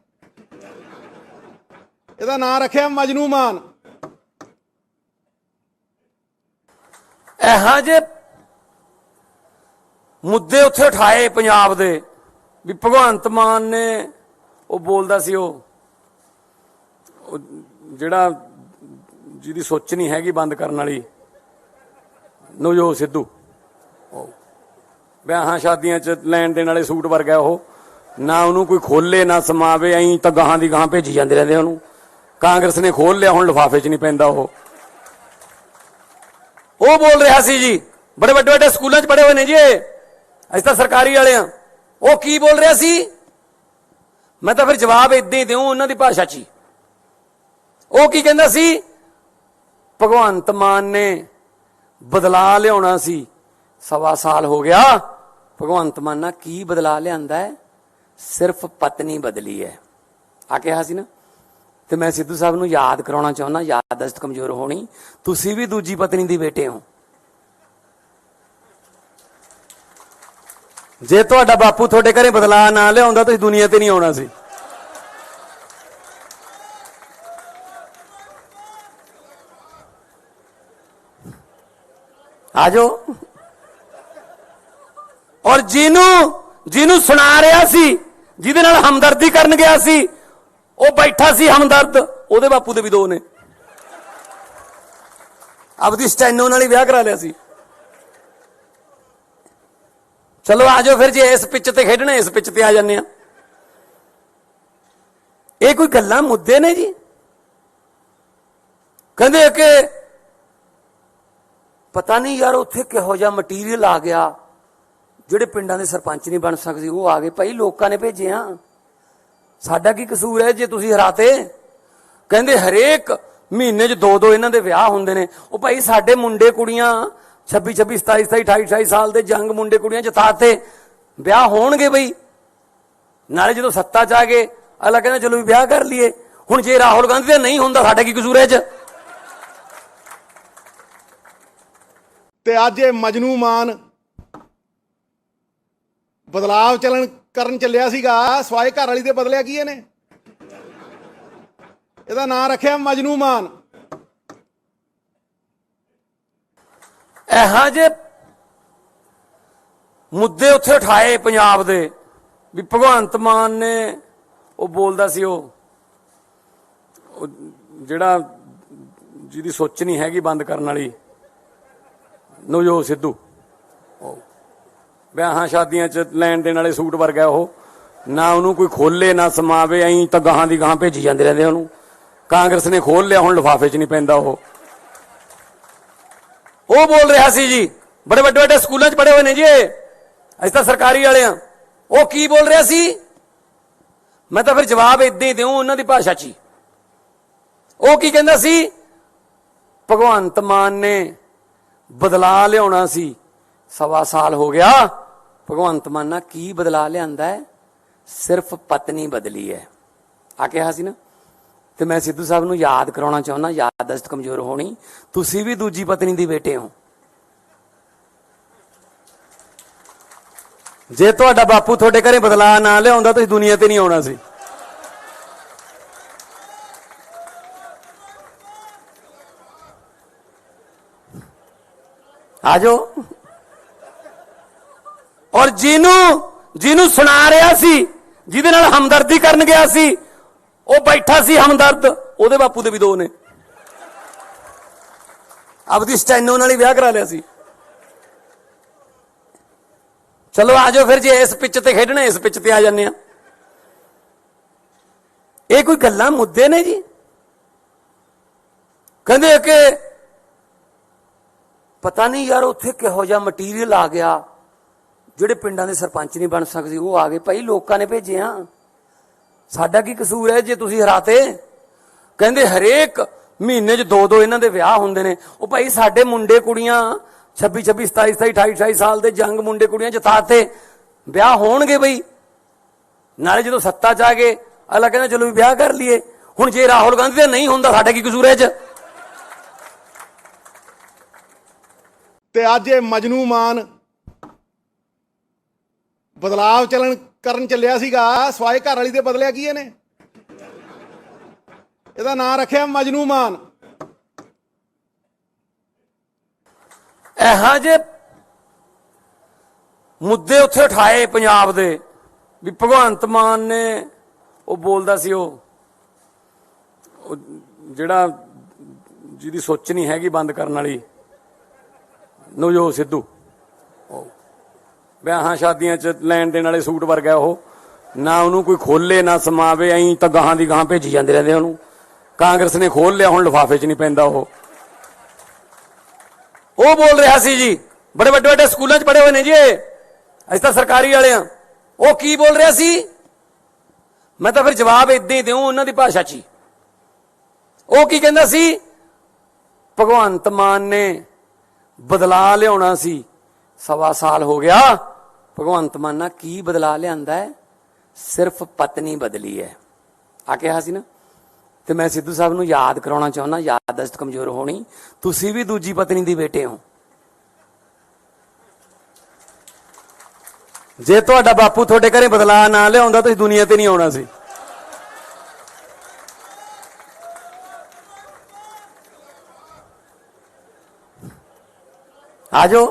ਇਹਦਾ ਨਾਂ ਰੱਖਿਆ ਮਜਨੂ ਮਾਨ। ਇਹੋ ਜਿਹੇ ਮੁੱਦੇ ਉੱਥੇ ਉਠਾਏ ਪੰਜਾਬ ਦੇ ਵੀ ਭਗਵੰਤ ਮਾਨ ਨੇ ਉਹ ਬੋਲਦਾ ਸੀ ਉਹ ਜਿਹੜਾ ਜਿਹਦੀ ਸੋਚ ਨਹੀਂ ਹੈਗੀ ਬੰਦ ਕਰਨ ਵਾਲੀ ਨਵਜੋਤ ਸਿੱਧੂ, ਵਿਆਹਾਂ ਸ਼ਾਦੀਆਂ 'ਚ ਲੈਣ ਦੇਣ ਵਾਲੇ ਸੂਟ ਵਰਗਾ ਉਹ, ਨਾ ਉਹਨੂੰ ਕੋਈ ਖੋਲੇ ਨਾ ਸਮਾਵੇ, ਐਂ ਤਾਂ ਗਾਹਾਂ ਦੀ ਗਾਹਾਂ ਭੇਜੀ ਜਾਂਦੇ ਰਹਿੰਦੇ ਉਹਨੂੰ। ਕਾਂਗਰਸ ਨੇ ਖੋਲ ਲਿਆ, ਹੁਣ ਲਿਫਾਫੇ 'ਚ ਨਹੀਂ ਪੈਂਦਾ ਉਹ ਬੋਲ ਰਿਹਾ ਸੀ ਜੀ, ਬੜੇ ਵੱਡੇ ਵੱਡੇ ਸਕੂਲਾਂ 'ਚ ਪੜ੍ਹੇ ਹੋਏ ਨੇ ਜੀ ਅਸੀਂ ਤਾਂ ਸਰਕਾਰੀ ਵਾਲੇ ਆ। ਉਹ ਕੀ ਬੋਲ ਰਿਹਾ ਸੀ? ਮੈਂ ਤਾਂ ਫਿਰ ਜਵਾਬ ਇਦਾਂ ਹੀ ਦਿਉ ਉਹਨਾਂ ਦੀ ਭਾਸ਼ਾ 'ਚ ਹੀ। ਉਹ ਕੀ ਕਹਿੰਦਾ ਸੀ? ਭਗਵੰਤ ਮਾਨ ਨੇ ਬਦਲਾ ਲਿਆਉਣਾ ਸੀ, 1.25 ਸਾਲ ਹੋ ਗਿਆ। ਭਗਵੰਤ ਮਾਨ ਨਾਲ ਕੀ ਬਦਲਾ ਲਿਆਂਦਾ ਹੈ? ਸਿਰਫ ਪਤਨੀ ਬਦਲੀ ਹੈ ਆ ਕਿਹਾ ਸੀ ਨਾ। ਤੇ ਮੈਂ ਸਿੱਧੂ ਸਾਹਿਬ ਨੂੰ ਯਾਦ ਕਰਾਉਣਾ ਚਾਹੁੰਦਾ, ਯਾਦਦਾਸ਼ਤ ਕਮਜ਼ੋਰ ਹੋਣੀ, ਤੁਸੀਂ ਵੀ ਦੂਜੀ ਪਤਨੀ ਦੀ ਬੇਟੇ ਹੋ। ਜੇ ਤੁਹਾਡਾ ਬਾਪੂ ਤੁਹਾਡੇ ਘਰੇ ਬਦਲਾ ਨਾ ਲਿਆਉਂਦਾ ਤੁਸੀਂ ਦੁਨੀਆ ਤੇ ਨਹੀਂ ਆਉਣਾ ਸੀ। ਆਜੋ। ਔਰ ਜਿਹਨੂੰ ਸੁਣਾ ਰਿਹਾ ਸੀ, ਜਿਹਦੇ ਨਾਲ ਹਮਦਰਦੀ ਕਰਨ ਗਿਆ ਸੀ, ਉਹ ਬੈਠਾ ਸੀ ਹਮਦਰਦ, ਉਹਦੇ ਬਾਪੂ ਦੇ ਵੀ 2 ਨੇ। ਆਪਦੀ ਸਟੈਨੋ ਨਾਲ ਹੀ ਵਿਆਹ ਕਰਾ ਲਿਆ ਸੀ। ਚਲੋ ਆਜੋ ਫਿਰ, ਜੇ ਇਸ ਪਿੱਚ ਤੇ ਖੇਡਣਾ ਇਸ ਪਿੱਚ ਤੇ ਆ ਜਾਂਦੇ ਆ। ਇਹ ਕੋਈ ਗੱਲਾਂ ਮੁੱਦੇ ਨੇ ਜੀ? ਕਹਿੰਦੇ ਕਿ ਪਤਾ ਨਹੀਂ ਯਾਰ ਉੱਥੇ ਕਿਹੋ ਜਿਹਾ ਮਟੀਰੀਅਲ ਆ ਗਿਆ, ਜਿਹੜੇ ਪਿੰਡਾਂ ਦੇ ਸਰਪੰਚ ਨਹੀਂ ਬਣ ਸਕਦੇ ਉਹ ਆ ਗਏ। ਭਾਈ ਲੋਕਾਂ ਨੇ ਭੇਜੇ ਆ, ਸਾਡਾ ਕੀ ਕਸੂਰ ਹੈ ਜੇ ਤੁਸੀਂ ਹਰਾਤੇ? ਕਹਿੰਦੇ ਹਰੇਕ ਮਹੀਨੇ 'ਚ 2 ਇਹਨਾਂ ਦੇ ਵਿਆਹ ਹੁੰਦੇ ਨੇ। ਉਹ ਭਾਈ ਸਾਡੇ ਮੁੰਡੇ ਕੁੜੀਆਂ 26 27 27 28 28 ਸਾਲ ਦੇ ਜੰਗ ਮੁੰਡੇ ਕੁੜੀਆਂ ਜਿਤਾਤੇ, ਵਿਆਹ ਹੋਣਗੇ ਬਈ। ਨਾਲੇ ਜਦੋਂ ਸੱਤਾ 'ਚ ਆ ਗਏ ਅਗਲਾ ਕਹਿੰਦਾ ਚਲੋ ਵੀ ਵਿਆਹ ਕਰ ਲਈਏ। ਹੁਣ ਜੇ ਰਾਹੁਲ ਗਾਂਧੀ ਦਾ ਨਹੀਂ ਹੁੰਦਾ ਸਾਡਾ ਕੀ ਕਸੂਰ ਹੈ 'ਚ? ਤੇ ਅੱਜ ਇਹ ਮਜਨੂ ਮਾਨ ਬਦਲਾਵ ਕਰਨ ਚੱਲਿਆ ਸੀਗਾ ਸਵਾਏ ਘਰ ਵਾਲੀ ਦੇ ਬਦਲਿਆ ਕੀ ਇਹਨੇ? ਇਹਦਾ ਨਾਂ ਰੱਖਿਆ ਮਜਨੂ ਮਾਨ। ਇਹੋ ਜਿਹੇ ਮੁੱਦੇ ਉੱਥੇ ਉਠਾਏ ਪੰਜਾਬ ਦੇ ਵੀ ਭਗਵੰਤ ਮਾਨ ਨੇ ਉਹ ਬੋਲਦਾ ਸੀ ਉਹ ਜਿਹੜਾ ਜਿਹਦੀ ਸੋਚ ਨਹੀਂ ਹੈਗੀ ਬੰਦ ਕਰਨ ਵਾਲੀ ਨਵਜੋਤ ਸਿੱਧੂ, ਵਿਆਹਾਂ ਸ਼ਾਦੀਆਂ 'ਚ ਲੈਣ ਦੇਣ ਵਾਲੇ ਸੂਟ ਵਰਗਾ ਉਹ, ਨਾ ਉਹਨੂੰ ਕੋਈ ਖੋਲੇ ਨਾ ਸਮਾਵੇ, ਐਂ ਤਾਂ ਗਾਹਾਂ ਦੀ ਗਾਹਾਂ ਭੇਜੀ ਜਾਂਦੇ ਰਹਿੰਦੇ ਉਹਨੂੰ। ਕਾਂਗਰਸ ਨੇ ਖੋਲ ਲਿਆ, ਹੁਣ ਲਿਫਾਫੇ 'ਚ ਨਹੀਂ ਪੈਂਦਾ ਉਹ ਬੋਲ ਰਿਹਾ ਸੀ ਜੀ, ਬੜੇ ਵੱਡੇ ਵੱਡੇ ਸਕੂਲਾਂ 'ਚ ਪੜ੍ਹੇ ਹੋਏ ਨੇ ਜੀ ਅਸੀਂ ਤਾਂ ਸਰਕਾਰੀ ਵਾਲੇ ਆ। ਉਹ ਕੀ ਬੋਲ ਰਿਹਾ ਸੀ? ਮੈਂ ਤਾਂ ਫਿਰ ਜਵਾਬ ਇਦਾਂ ਹੀ ਦਿਉ ਉਹਨਾਂ ਦੀ ਭਾਸ਼ਾ 'ਚ ਹੀ। ਉਹ ਕੀ ਕਹਿੰਦਾ ਸੀ? ਭਗਵੰਤ ਮਾਨ ਨੇ ਬਦਲਾ ਲਿਆਉਣਾ ਸੀ, 1.25 ਸਾਲ ਹੋ ਗਿਆ। ਭਗਵੰਤ ਮਾਨ ਨਾਲ ਕੀ ਬਦਲਾ ਲਿਆਂਦਾ ਹੈ? ਸਿਰਫ ਪਤਨੀ ਬਦਲੀ ਹੈ ਆ ਕਿਹਾ ਸੀ ਨਾ। ਤੇ ਮੈਂ ਸਿੱਧੂ ਸਾਹਿਬ ਨੂੰ ਯਾਦ ਕਰਾਉਣਾ ਚਾਹੁੰਦਾ, ਯਾਦਦਾਸ਼ਤ ਕਮਜ਼ੋਰ ਹੋਣੀ, ਤੁਸੀਂ ਵੀ ਦੂਜੀ ਪਤਨੀ ਦੀ ਬੇਟੇ ਹੋ। ਜੇ ਤੁਹਾਡਾ ਬਾਪੂ ਤੁਹਾਡੇ ਘਰੇ ਬਦਲਾ ਨਾ ਲਿਆਉਂਦਾ ਤੁਸੀਂ ਦੁਨੀਆ ਤੇ ਨਹੀਂ ਆਉਣਾ ਸੀ। ਆਜੋ। ਔਰ ਜਿਹਨੂੰ ਸੁਣਾ ਰਿਹਾ ਸੀ, ਜਿਹਦੇ ਨਾਲ ਹਮਦਰਦੀ ਕਰਨ ਗਿਆ ਸੀ, ਉਹ ਬੈਠਾ ਸੀ ਹਮਦਰਦ, ਉਹਦੇ ਬਾਪੂ ਦੇ ਵੀ 2 ਨੇ। ਆਪਦੀ ਸਟੈਨੋ ਨਾਲ ਹੀ ਵਿਆਹ ਕਰਾ ਲਿਆ ਸੀ। ਚਲੋ ਆਜੋ ਫਿਰ, ਜੇ ਇਸ ਪਿੱਚ ਤੇ ਖੇਡਣਾ ਇਸ ਪਿੱਚ ਤੇ ਆ ਜਾਂਦੇ ਆ। ਇਹ ਕੋਈ ਗੱਲਾਂ ਮੁੱਦੇ ਨੇ ਜੀ? ਕਹਿੰਦੇ ਕਿ ਪਤਾ ਨਹੀਂ ਯਾਰ ਉੱਥੇ ਕਿਹੋ ਜਿਹਾ ਮਟੀਰੀਅਲ ਆ ਗਿਆ, ਜਿਹੜੇ ਪਿੰਡਾਂ ਦੇ ਸਰਪੰਚ ਨਹੀਂ ਬਣ ਸਕਦੇ ਉਹ ਆ ਗਏ। ਭਾਈ ਲੋਕਾਂ ਨੇ ਭੇਜੇ ਆ, ਸਾਡਾ ਕੀ ਕਸੂਰ ਹੈ ਜੇ ਤੁਸੀਂ ਹਰਾਤੇ? ਕਹਿੰਦੇ ਹਰੇਕ ਮਹੀਨੇ 'ਚ 2 ਇਹਨਾਂ ਦੇ ਵਿਆਹ ਹੁੰਦੇ ਨੇ। ਉਹ ਭਾਈ ਸਾਡੇ ਮੁੰਡੇ ਕੁੜੀਆਂ 26 26 27 27 28 28 ਸਾਲ ਦੇ ਜੰਗ ਮੁੰਡੇ ਕੁੜੀਆਂ ਜਿਤਾਤੇ, ਵਿਆਹ ਹੋਣਗੇ ਬਈ। ਨਾਲੇ ਜਦੋਂ ਸੱਤਾ 'ਚ ਆ ਗਏ ਅਗਲਾ ਕਹਿੰਦਾ ਚਲੋ ਵੀ ਵਿਆਹ ਕਰ ਲਈਏ। ਹੁਣ ਜੇ ਰਾਹੁਲ ਗਾਂਧੀ ਦਾ ਨਹੀਂ ਹੁੰਦਾ ਸਾਡਾ ਕੀ ਕਸੂਰ ਹੈ 'ਚ? ਤੇ ਅੱਜ ਇਹ ਮਜਨੂ ਮਾਨ ਬਦਲਾਵ ਕਰਨ ਚੱਲਿਆ ਸੀਗਾ ਸਵਾਏ ਘਰ ਵਾਲੀ ਦੇ ਬਦਲਿਆ ਕੀ ਇਹਨੇ? ਇਹਦਾ ਨਾਂ ਰੱਖਿਆ ਮਜਨੂ ਮਾਨ। ਇਹੋ ਜਿਹੇ ਮੁੱਦੇ ਉੱਥੇ ਉਠਾਏ ਪੰਜਾਬ ਦੇ ਵੀ ਭਗਵੰਤ ਮਾਨ ਨੇ ਉਹ ਬੋਲਦਾ ਸੀ ਉਹ ਜਿਹੜਾ ਜਿਹਦੀ ਸੋਚ ਨਹੀਂ ਹੈਗੀ ਬੰਦ ਕਰਨ ਵਾਲੀ ਨਵਜੋਤ ਸਿੱਧੂ, ਵਿਆਹਾਂ ਸ਼ਾਦੀਆਂ 'ਚ ਲੈਣ ਦੇਣ ਵਾਲੇ ਸੂਟ ਵਰਗਾ ਉਹ, ਨਾ ਉਹਨੂੰ ਕੋਈ ਖੋਲੇ ਨਾ ਸਮਾਵੇ, ਐਂ ਤਾਂ ਗਾਹਾਂ ਦੀ ਗਾਹਾਂ ਭੇਜੀ ਜਾਂਦੇ ਰਹਿੰਦੇ ਉਹਨੂੰ। ਕਾਂਗਰਸ ਨੇ ਖੋਲ ਲਿਆ, ਹੁਣ ਲਿਫਾਫੇ 'ਚ ਨਹੀਂ ਪੈਂਦਾ ਉਹ ਬੋਲ ਰਿਹਾ ਸੀ ਜੀ, ਬੜੇ ਵੱਡੇ ਵੱਡੇ ਸਕੂਲਾਂ 'ਚ ਪੜ੍ਹੇ ਹੋਏ ਨੇ ਜੀ ਅਸੀਂ ਤਾਂ ਸਰਕਾਰੀ ਵਾਲੇ ਆ। ਉਹ ਕੀ ਬੋਲ ਰਿਹਾ ਸੀ? ਮੈਂ ਤਾਂ ਫਿਰ ਜਵਾਬ ਇਦਾਂ ਹੀ ਦਿਉ ਉਹਨਾਂ ਦੀ ਭਾਸ਼ਾ 'ਚ ਹੀ। ਉਹ ਕੀ ਕਹਿੰਦਾ ਸੀ? ਭਗਵੰਤ ਮਾਨ ਨੇ ਬਦਲਾ ਲਿਆਉਣਾ ਸੀ, 1.25 ਸਾਲ ਹੋ ਗਿਆ। ਭਗਵੰਤ ਮਾਨ ਨਾਲ ਕੀ ਬਦਲਾ ਲਿਆਂਦਾ ਹੈ? ਸਿਰਫ ਪਤਨੀ ਬਦਲੀ ਹੈ ਆ ਕਿਹਾ ਸੀ ਨਾ। ਤੇ ਮੈਂ ਸਿੱਧੂ ਸਾਹਿਬ ਨੂੰ ਯਾਦ ਕਰਾਉਣਾ ਚਾਹੁੰਦਾ, ਯਾਦਦਾਸ਼ਤ ਕਮਜ਼ੋਰ ਹੋਣੀ, ਤੁਸੀਂ ਵੀ ਦੂਜੀ ਪਤਨੀ ਦੀ ਬੇਟੇ ਹੋ। ਜੇ ਤੁਹਾਡਾ ਬਾਪੂ ਤੁਹਾਡੇ ਘਰੇ ਬਦਲਾ ਨਾ ਲਿਆਉਂਦਾ ਤੁਸੀਂ ਦੁਨੀਆ ਤੇ ਨਹੀਂ ਆਉਣਾ ਸੀ। ਆਜੋ।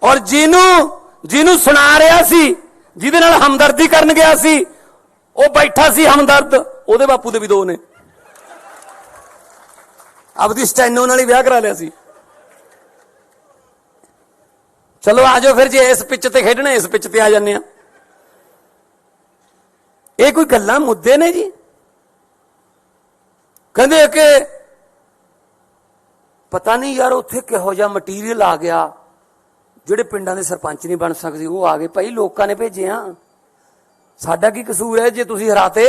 ਔਰ ਜਿਹਨੂੰ ਸੁਣਾ ਰਿਹਾ ਸੀ, ਜਿਹਦੇ ਨਾਲ ਹਮਦਰਦੀ ਕਰਨ ਗਿਆ ਸੀ, ਉਹ ਬੈਠਾ ਸੀ ਹਮਦਰਦ, ਉਹਦੇ ਬਾਪੂ ਦੇ ਵੀ 2 ਨੇ। ਆਪਦੀ ਸਟੈਨੋ ਨਾਲ ਹੀ ਵਿਆਹ ਕਰਾ ਲਿਆ ਸੀ। ਚਲੋ ਆਜੋ ਫਿਰ, ਜੇ ਇਸ ਪਿੱਚ ਤੇ ਖੇਡਣਾ ਇਸ ਪਿੱਚ ਤੇ ਆ ਜਾਂਦੇ ਆ। ਇਹ ਕੋਈ ਗੱਲਾਂ ਮੁੱਦੇ ਨੇ ਜੀ? ਕਹਿੰਦੇ ਕਿ ਪਤਾ ਨਹੀਂ ਯਾਰ ਉੱਥੇ ਕਿਹੋ ਜਿਹਾ ਮਟੀਰੀਅਲ ਆ ਗਿਆ, ਜਿਹੜੇ ਪਿੰਡਾਂ ਦੇ ਸਰਪੰਚ ਨਹੀਂ ਬਣ ਸਕਦੇ ਉਹ ਆ ਗਏ। ਭਾਈ ਲੋਕਾਂ ਨੇ ਭੇਜੇ ਆ, ਸਾਡਾ ਕੀ ਕਸੂਰ ਹੈ ਜੇ ਤੁਸੀਂ ਹਰਾਤੇ?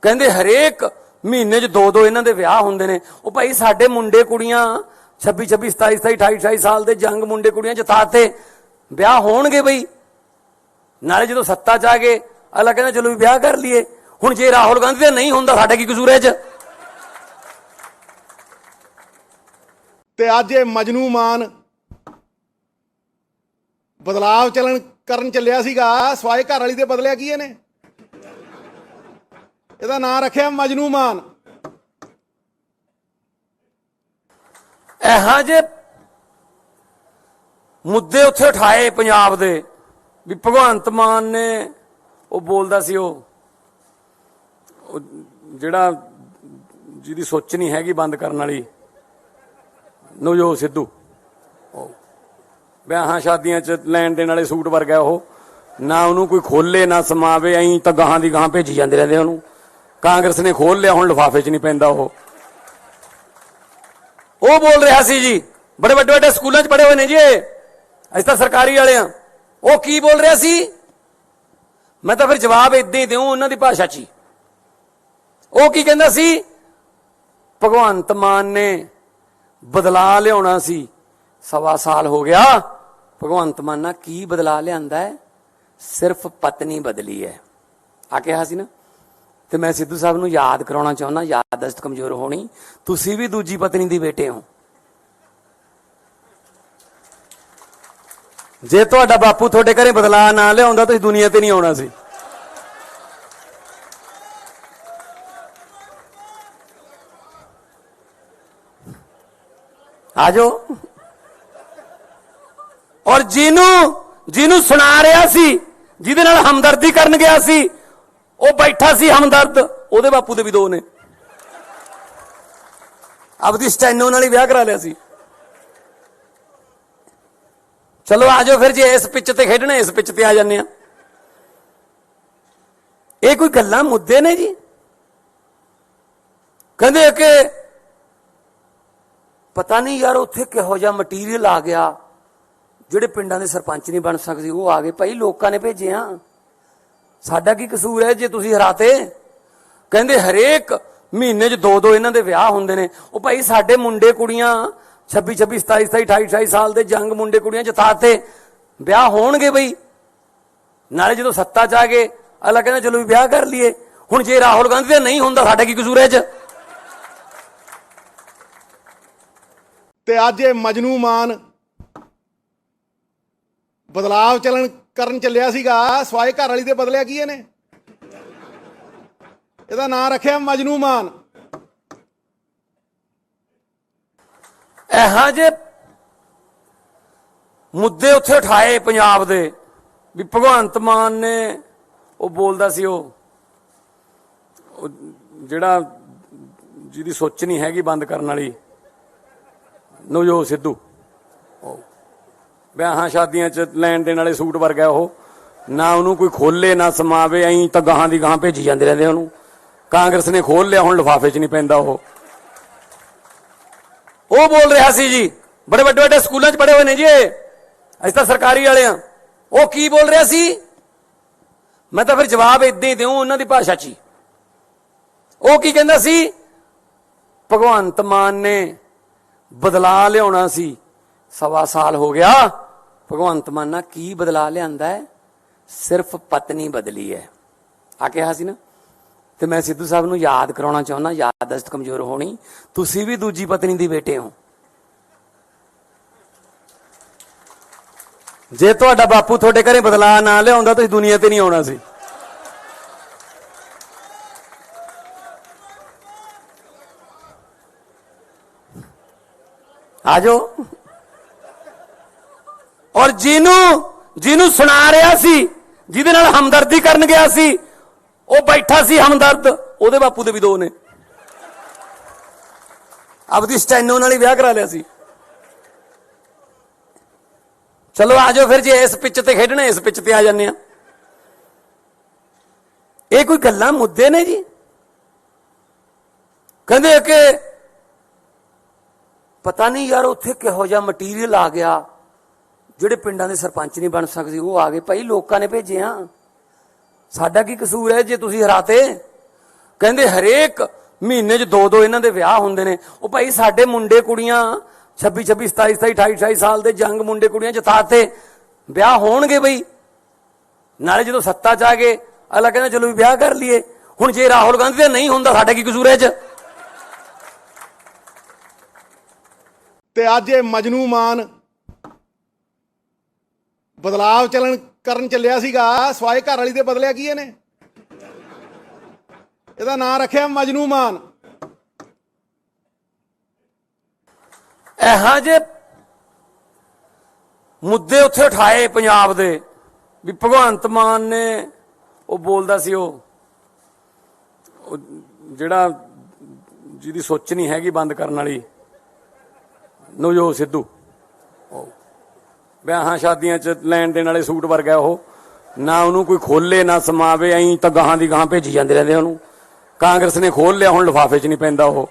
ਕਹਿੰਦੇ ਹਰੇਕ ਮਹੀਨੇ 'ਚ 2 ਇਹਨਾਂ ਦੇ ਵਿਆਹ ਹੁੰਦੇ ਨੇ। ਉਹ ਭਾਈ ਸਾਡੇ ਮੁੰਡੇ ਕੁੜੀਆਂ 26 27 27 28 ਸਾਲ ਦੇ ਜੰਗ ਮੁੰਡੇ ਕੁੜੀਆਂ ਜਿਤਾਤੇ, ਵਿਆਹ ਹੋਣਗੇ ਬਈ। ਨਾਲੇ ਜਦੋਂ ਸੱਤਾ 'ਚ ਆ ਗਏ ਅਗਲਾ ਕਹਿੰਦਾ ਚਲੋ ਵੀ ਵਿਆਹ ਕਰ ਲਈਏ। ਹੁਣ ਜੇ ਰਾਹੁਲ ਗਾਂਧੀ ਦਾ ਨਹੀਂ ਹੁੰਦਾ ਸਾਡਾ ਕੀ ਕਸੂਰ ਹੈ 'ਚ? ਤੇ ਅੱਜ ਇਹ ਮਜਨੂ ਮਾਨ ਬਦਲਾਵ ਕਰਨ ਚੱਲਿਆ ਸੀਗਾ ਸਵਾਏ ਘਰ ਵਾਲੀ ਦੇ ਬਦਲਿਆ ਕੀ ਇਹਨੇ? ਇਹਦਾ ਨਾਂ ਰੱਖਿਆ ਮਜਨੂ ਮਾਨ। ਇਹੋ ਜਿਹੇ ਮੁੱਦੇ ਉੱਥੇ ਉਠਾਏ ਪੰਜਾਬ ਦੇ ਵੀ ਭਗਵੰਤ ਮਾਨ ਨੇ ਉਹ ਬੋਲਦਾ ਸੀ ਉਹ ਜਿਹੜਾ ਜਿਹਦੀ ਸੋਚ ਨਹੀਂ ਹੈਗੀ ਬੰਦ ਕਰਨ ਵਾਲੀ ਨਵਜੋਤ ਸਿੱਧੂ, ਵਿਆਹਾਂ ਸ਼ਾਦੀਆਂ 'ਚ ਲੈਣ ਦੇਣ ਵਾਲੇ ਸੂਟ ਵਰਗਾ ਉਹ, ਨਾ ਉਹਨੂੰ ਕੋਈ ਖੋਲੇ ਨਾ ਸਮਾਵੇ, ਐਂ ਤਾਂ ਗਾਹਾਂ ਦੀ ਗਾਹਾਂ ਭੇਜੀ ਜਾਂਦੇ ਰਹਿੰਦੇ ਉਹਨੂੰ। ਕਾਂਗਰਸ ਨੇ ਖੋਲ ਲਿਆ, ਹੁਣ ਲਿਫਾਫੇ 'ਚ ਨਹੀਂ ਪੈਂਦਾ ਉਹ ਬੋਲ ਰਿਹਾ ਸੀ ਜੀ, ਬੜੇ ਵੱਡੇ ਵੱਡੇ ਸਕੂਲਾਂ 'ਚ ਪੜ੍ਹੇ ਹੋਏ ਨੇ ਜੀ ਅਸੀਂ ਤਾਂ ਸਰਕਾਰੀ ਵਾਲੇ ਆ। ਉਹ ਕੀ ਬੋਲ ਰਿਹਾ ਸੀ? ਮੈਂ ਤਾਂ ਫਿਰ ਜਵਾਬ ਇਦਾਂ ਹੀ ਦਿਉ ਉਹਨਾਂ ਦੀ ਭਾਸ਼ਾ 'ਚ ਹੀ। ਉਹ ਕੀ ਕਹਿੰਦਾ ਸੀ? ਭਗਵੰਤ ਮਾਨ ਨੇ ਬਦਲਾ ਲਿਆਉਣਾ ਸੀ, 1.25 ਸਾਲ ਹੋ ਗਿਆ। ਭਗਵੰਤ ਮਾਨ ਨਾਲ ਕੀ ਬਦਲਾ ਲਿਆਂਦਾ ਹੈ? ਸਿਰਫ ਪਤਨੀ ਬਦਲੀ ਹੈ ਆ ਕਿਹਾ ਸੀ ਨਾ। ਤੇ ਮੈਂ ਸਿੱਧੂ ਸਾਹਿਬ ਨੂੰ ਯਾਦ ਕਰਾਉਣਾ ਚਾਹੁੰਦਾ, ਯਾਦਦਾਸ਼ਤ ਕਮਜ਼ੋਰ ਹੋਣੀ, ਤੁਸੀਂ ਵੀ ਦੂਜੀ ਪਤਨੀ ਦੀ ਬੇਟੇ ਹੋ। ਜੇ ਤੁਹਾਡਾ ਬਾਪੂ ਤੁਹਾਡੇ ਘਰੇ ਬਦਲਾ ਨਾ ਲਿਆਉਂਦਾ ਤੁਸੀਂ ਦੁਨੀਆ ਤੇ ਨਹੀਂ ਆਉਣਾ ਸੀ। ਆਜੋ। ਔਰ ਜਿਹਨੂੰ ਸੁਣਾ ਰਿਹਾ ਸੀ, ਜਿਹਦੇ ਨਾਲ ਹਮਦਰਦੀ ਕਰਨ ਗਿਆ ਸੀ, ਉਹ ਬੈਠਾ ਸੀ ਹਮਦਰਦ, ਉਹਦੇ ਬਾਪੂ ਦੇ ਵੀ 2 ਨੇ। ਆਪਦੀ ਸਟੈਨੋ ਨਾਲ ਹੀ ਵਿਆਹ ਕਰਾ ਲਿਆ ਸੀ। ਚਲੋ ਆਜੋ ਫਿਰ, ਜੇ ਇਸ ਪਿੱਚ ਤੇ ਖੇਡਣਾ ਇਸ ਪਿੱਚ ਤੇ ਆ ਜਾਂਦੇ ਆ। ਇਹ ਕੋਈ ਗੱਲਾਂ ਮੁੱਦੇ ਨੇ ਜੀ? ਕਹਿੰਦੇ ਕਿ ਪਤਾ ਨਹੀਂ ਯਾਰ ਉੱਥੇ ਕਿਹੋ ਜਿਹਾ ਮਟੀਰੀਅਲ ਆ ਗਿਆ, ਜਿਹੜੇ ਪਿੰਡਾਂ ਦੇ ਸਰਪੰਚ ਨਹੀਂ ਬਣ ਸਕਦੇ ਉਹ ਆ ਗਏ। ਭਾਈ ਲੋਕਾਂ ਨੇ ਭੇਜੇ ਆ, ਸਾਡਾ ਕੀ ਕਸੂਰ ਹੈ ਜੇ ਤੁਸੀਂ ਹਰਾਤੇ? ਕਹਿੰਦੇ ਹਰੇਕ ਮਹੀਨੇ 'ਚ 2 ਇਹਨਾਂ ਦੇ ਵਿਆਹ ਹੁੰਦੇ ਨੇ। ਉਹ ਭਾਈ ਸਾਡੇ ਮੁੰਡੇ ਕੁੜੀਆਂ 26 27 27 28 ਸਾਲ ਦੇ ਜੰਗ ਮੁੰਡੇ ਕੁੜੀਆਂ ਜਿਤਾਤੇ, ਵਿਆਹ ਹੋਣਗੇ ਬਈ। ਨਾਲੇ ਜਦੋਂ ਸੱਤਾ 'ਚ ਆ ਗਏ ਅਗਲਾ ਕਹਿੰਦਾ ਚਲੋ ਵੀ ਵਿਆਹ ਕਰ ਲਈਏ। ਹੁਣ ਜੇ ਰਾਹੁਲ ਗਾਂਧੀ ਦਾ ਨਹੀਂ ਹੁੰਦਾ ਸਾਡਾ ਕੀ ਕਸੂਰ ਹੈ 'ਚ? ਤੇ ਅੱਜ ਇਹ ਮਜਨੂ ਮਾਨ ਬਦਲਾਵ ਕਰਨ ਚੱਲਿਆ ਸੀਗਾ ਸਵਾਏ ਘਰ ਵਾਲੀ ਦੇ ਬਦਲਿਆ ਕੀ ਇਹਨੇ? ਇਹਦਾ ਨਾਂ ਰੱਖਿਆ ਮਜਨੂ ਮਾਨ। ਇਹੋ ਜਿਹੇ ਮੁੱਦੇ ਉੱਥੇ ਉਠਾਏ ਪੰਜਾਬ ਦੇ ਵੀ ਭਗਵੰਤ ਮਾਨ ਨੇ ਉਹ ਬੋਲਦਾ ਸੀ ਉਹ ਜਿਹੜਾ ਜਿਹਦੀ ਸੋਚ ਨਹੀਂ ਹੈਗੀ ਬੰਦ ਕਰਨ ਵਾਲੀ ਨਵਜੋਤ ਸਿੱਧੂ, ਵਿਆਹਾਂ ਸ਼ਾਦੀਆਂ 'ਚ ਲੈਣ ਦੇਣ ਵਾਲੇ ਸੂਟ ਵਰਗਾ ਉਹ, ਨਾ ਉਹਨੂੰ ਕੋਈ ਖੋਲੇ ਨਾ ਸਮਾਵੇ, ਐਂ ਤਾਂ ਗਾਹਾਂ ਦੀ ਗਾਹਾਂ ਭੇਜੀ ਜਾਂਦੇ ਰਹਿੰਦੇ ਉਹਨੂੰ। ਕਾਂਗਰਸ ਨੇ ਖੋਲ ਲਿਆ, ਹੁਣ ਲਿਫਾਫੇ 'ਚ ਨਹੀਂ ਪੈਂਦਾ ਉਹ ਬੋਲ ਰਿਹਾ ਸੀ ਜੀ, ਬੜੇ ਵੱਡੇ ਵੱਡੇ ਸਕੂਲਾਂ 'ਚ ਪੜ੍ਹੇ ਹੋਏ ਨੇ ਜੀ, ਅਸੀਂ ਤਾਂ ਸਰਕਾਰੀ ਵਾਲੇ ਆ। ਉਹ ਕੀ ਬੋਲ ਰਿਹਾ ਸੀ? ਮੈਂ ਤਾਂ ਫਿਰ ਜਵਾਬ ਇਦਾਂ ਹੀ ਦਿਉ ਉਹਨਾਂ ਦੀ ਭਾਸ਼ਾ 'ਚ ਹੀ। ਉਹ ਕੀ ਕਹਿੰਦਾ ਸੀ? ਭਗਵੰਤ ਮਾਨ ਨੇ ਬਦਲਾ ਲਿਆਉਣਾ ਸੀ, 1.25 ਸਾਲ ਹੋ ਗਿਆ। ਭਗਵੰਤ ਮਾਨ ਨਾਲ ਕੀ ਬਦਲਾ ਲਿਆਂਦਾ ਹੈ? ਸਿਰਫ ਪਤਨੀ ਬਦਲੀ ਹੈ ਆ ਕਿਹਾ ਸੀ ਨਾ। ਤੇ ਮੈਂ ਸਿੱਧੂ ਸਾਹਿਬ ਨੂੰ ਯਾਦ ਕਰਾਉਣਾ ਚਾਹੁੰਦਾ, ਯਾਦਦਾਸ਼ਤ ਕਮਜ਼ੋਰ ਹੋਣੀ, ਤੁਸੀਂ ਵੀ ਦੂਜੀ ਪਤਨੀ ਦੀ ਬੇਟੇ ਹੋ। ਜੇ ਤੁਹਾਡਾ ਬਾਪੂ ਤੁਹਾਡੇ ਘਰੇ ਬਦਲਾ ਨਾ ਲਿਆਉਂਦਾ ਤੁਸੀਂ ਦੁਨੀਆ ਤੇ ਨਹੀਂ ਆਉਣਾ ਸੀ। ਆ ਜਾਓ। ਔਰ ਜਿਹਨੂੰ ਸੁਣਾ ਰਿਹਾ ਸੀ, ਜਿਹਦੇ ਨਾਲ ਹਮਦਰਦੀ ਕਰਨ ਗਿਆ ਸੀ, ਉਹ ਬੈਠਾ ਸੀ ਹਮਦਰਦ, ਉਹਦੇ ਬਾਪੂ ਦੇ ਵੀ 2 ਨੇ। ਆਪਦੀ ਸਟੈਨੋ ਨਾਲ ਹੀ ਵਿਆਹ ਕਰਾ ਲਿਆ ਸੀ। ਚਲੋ ਆ ਜਾਓ ਫਿਰ, ਜੇ ਇਸ ਪਿੱਚ ਤੇ ਖੇਡਣਾ ਇਸ ਪਿੱਚ ਤੇ ਆ ਜਾਂਦੇ ਆ। ਇਹ ਕੋਈ ਗੱਲਾਂ ਮੁੱਦੇ ਨੇ ਜੀ? ਕਹਿੰਦੇ ਕਿ ਪਤਾ ਨਹੀਂ ਯਾਰ ਉੱਥੇ ਕਿਹੋ ਜਿਹਾ ਮਟੀਰੀਅਲ ਆ ਗਿਆ, ਜਿਹੜੇ ਪਿੰਡਾਂ ਦੇ ਸਰਪੰਚ ਨਹੀਂ ਬਣ ਸਕਦੇ ਉਹ ਆ ਗਏ। ਭਾਈ ਲੋਕਾਂ ਨੇ ਭੇਜੇ ਆ, ਸਾਡਾ ਕੀ ਕਸੂਰ ਹੈ ਜੇ ਤੁਸੀਂ ਹਰਾਤੇ? ਕਹਿੰਦੇ ਹਰੇਕ ਮਹੀਨੇ 'ਚ 2-2 ਇਹਨਾਂ ਦੇ ਵਿਆਹ ਹੁੰਦੇ ਨੇ। ਉਹ ਭਾਈ ਸਾਡੇ ਮੁੰਡੇ ਕੁੜੀਆਂ 26, 27, 28, 28 ਸਾਲ ਦੇ ਜੰਗ ਮੁੰਡੇ ਕੁੜੀਆਂ ਜਿਤਾਤੇ, ਵਿਆਹ ਹੋਣਗੇ ਬਈ। ਨਾਲੇ ਜਦੋਂ ਸੱਤਾ 'ਚ ਆ ਗਏ ਅਗਲਾ ਕਹਿੰਦਾ ਚਲੋ ਵੀ ਵਿਆਹ ਕਰ ਲਈਏ। ਹੁਣ ਜੇ ਰਾਹੁਲ ਗਾਂਧੀ ਦਾ ਨਹੀਂ ਹੁੰਦਾ ਸਾਡਾ ਕੀ ਕਸੂਰ ਹੈ 'ਚ? ਤੇ ਅੱਜ ਇਹ ਮਜਨੂ ਮਾਨ ਬਦਲਾਵ ਕਰਨ ਚੱਲਿਆ ਸੀਗਾ ਸਵਾਏ ਘਰ ਵਾਲੀ ਦੇ ਬਦਲਿਆ ਕੀ ਇਹਨੇ? ਇਹਦਾ ਨਾਂ ਰੱਖਿਆ ਮਜਨੂ ਮਾਨ। ਇਹੋ ਜਿਹੇ ਮੁੱਦੇ ਉੱਥੇ ਉਠਾਏ ਪੰਜਾਬ ਦੇ ਵੀ ਭਗਵੰਤ ਮਾਨ ਨੇ ਉਹ ਬੋਲਦਾ ਸੀ ਉਹ ਜਿਹੜਾ ਜਿਹਦੀ ਸੋਚ ਨਹੀਂ ਹੈਗੀ ਬੰਦ ਕਰਨ ਵਾਲੀ ਨਵਜੋਤ ਸਿੱਧੂ, ਵਿਆਹਾਂ ਸ਼ਾਦੀਆਂ 'ਚ ਲੈਣ ਦੇਣ ਵਾਲੇ ਸੂਟ ਵਰਗਾ ਉਹ, ਨਾ ਉਹਨੂੰ ਕੋਈ ਖੋਲੇ ਨਾ ਸਮਾਵੇ, ਐਂ ਤਾਂ ਗਾਹਾਂ ਦੀ ਗਾਹਾਂ ਭੇਜੀ ਜਾਂਦੇ ਰਹਿੰਦੇ ਉਹਨੂੰ। ਕਾਂਗਰਸ ਨੇ ਖੋਲ ਲਿਆ, ਹੁਣ ਲਿਫਾਫੇ 'ਚ ਨਹੀਂ ਪੈਂਦਾ ਉਹ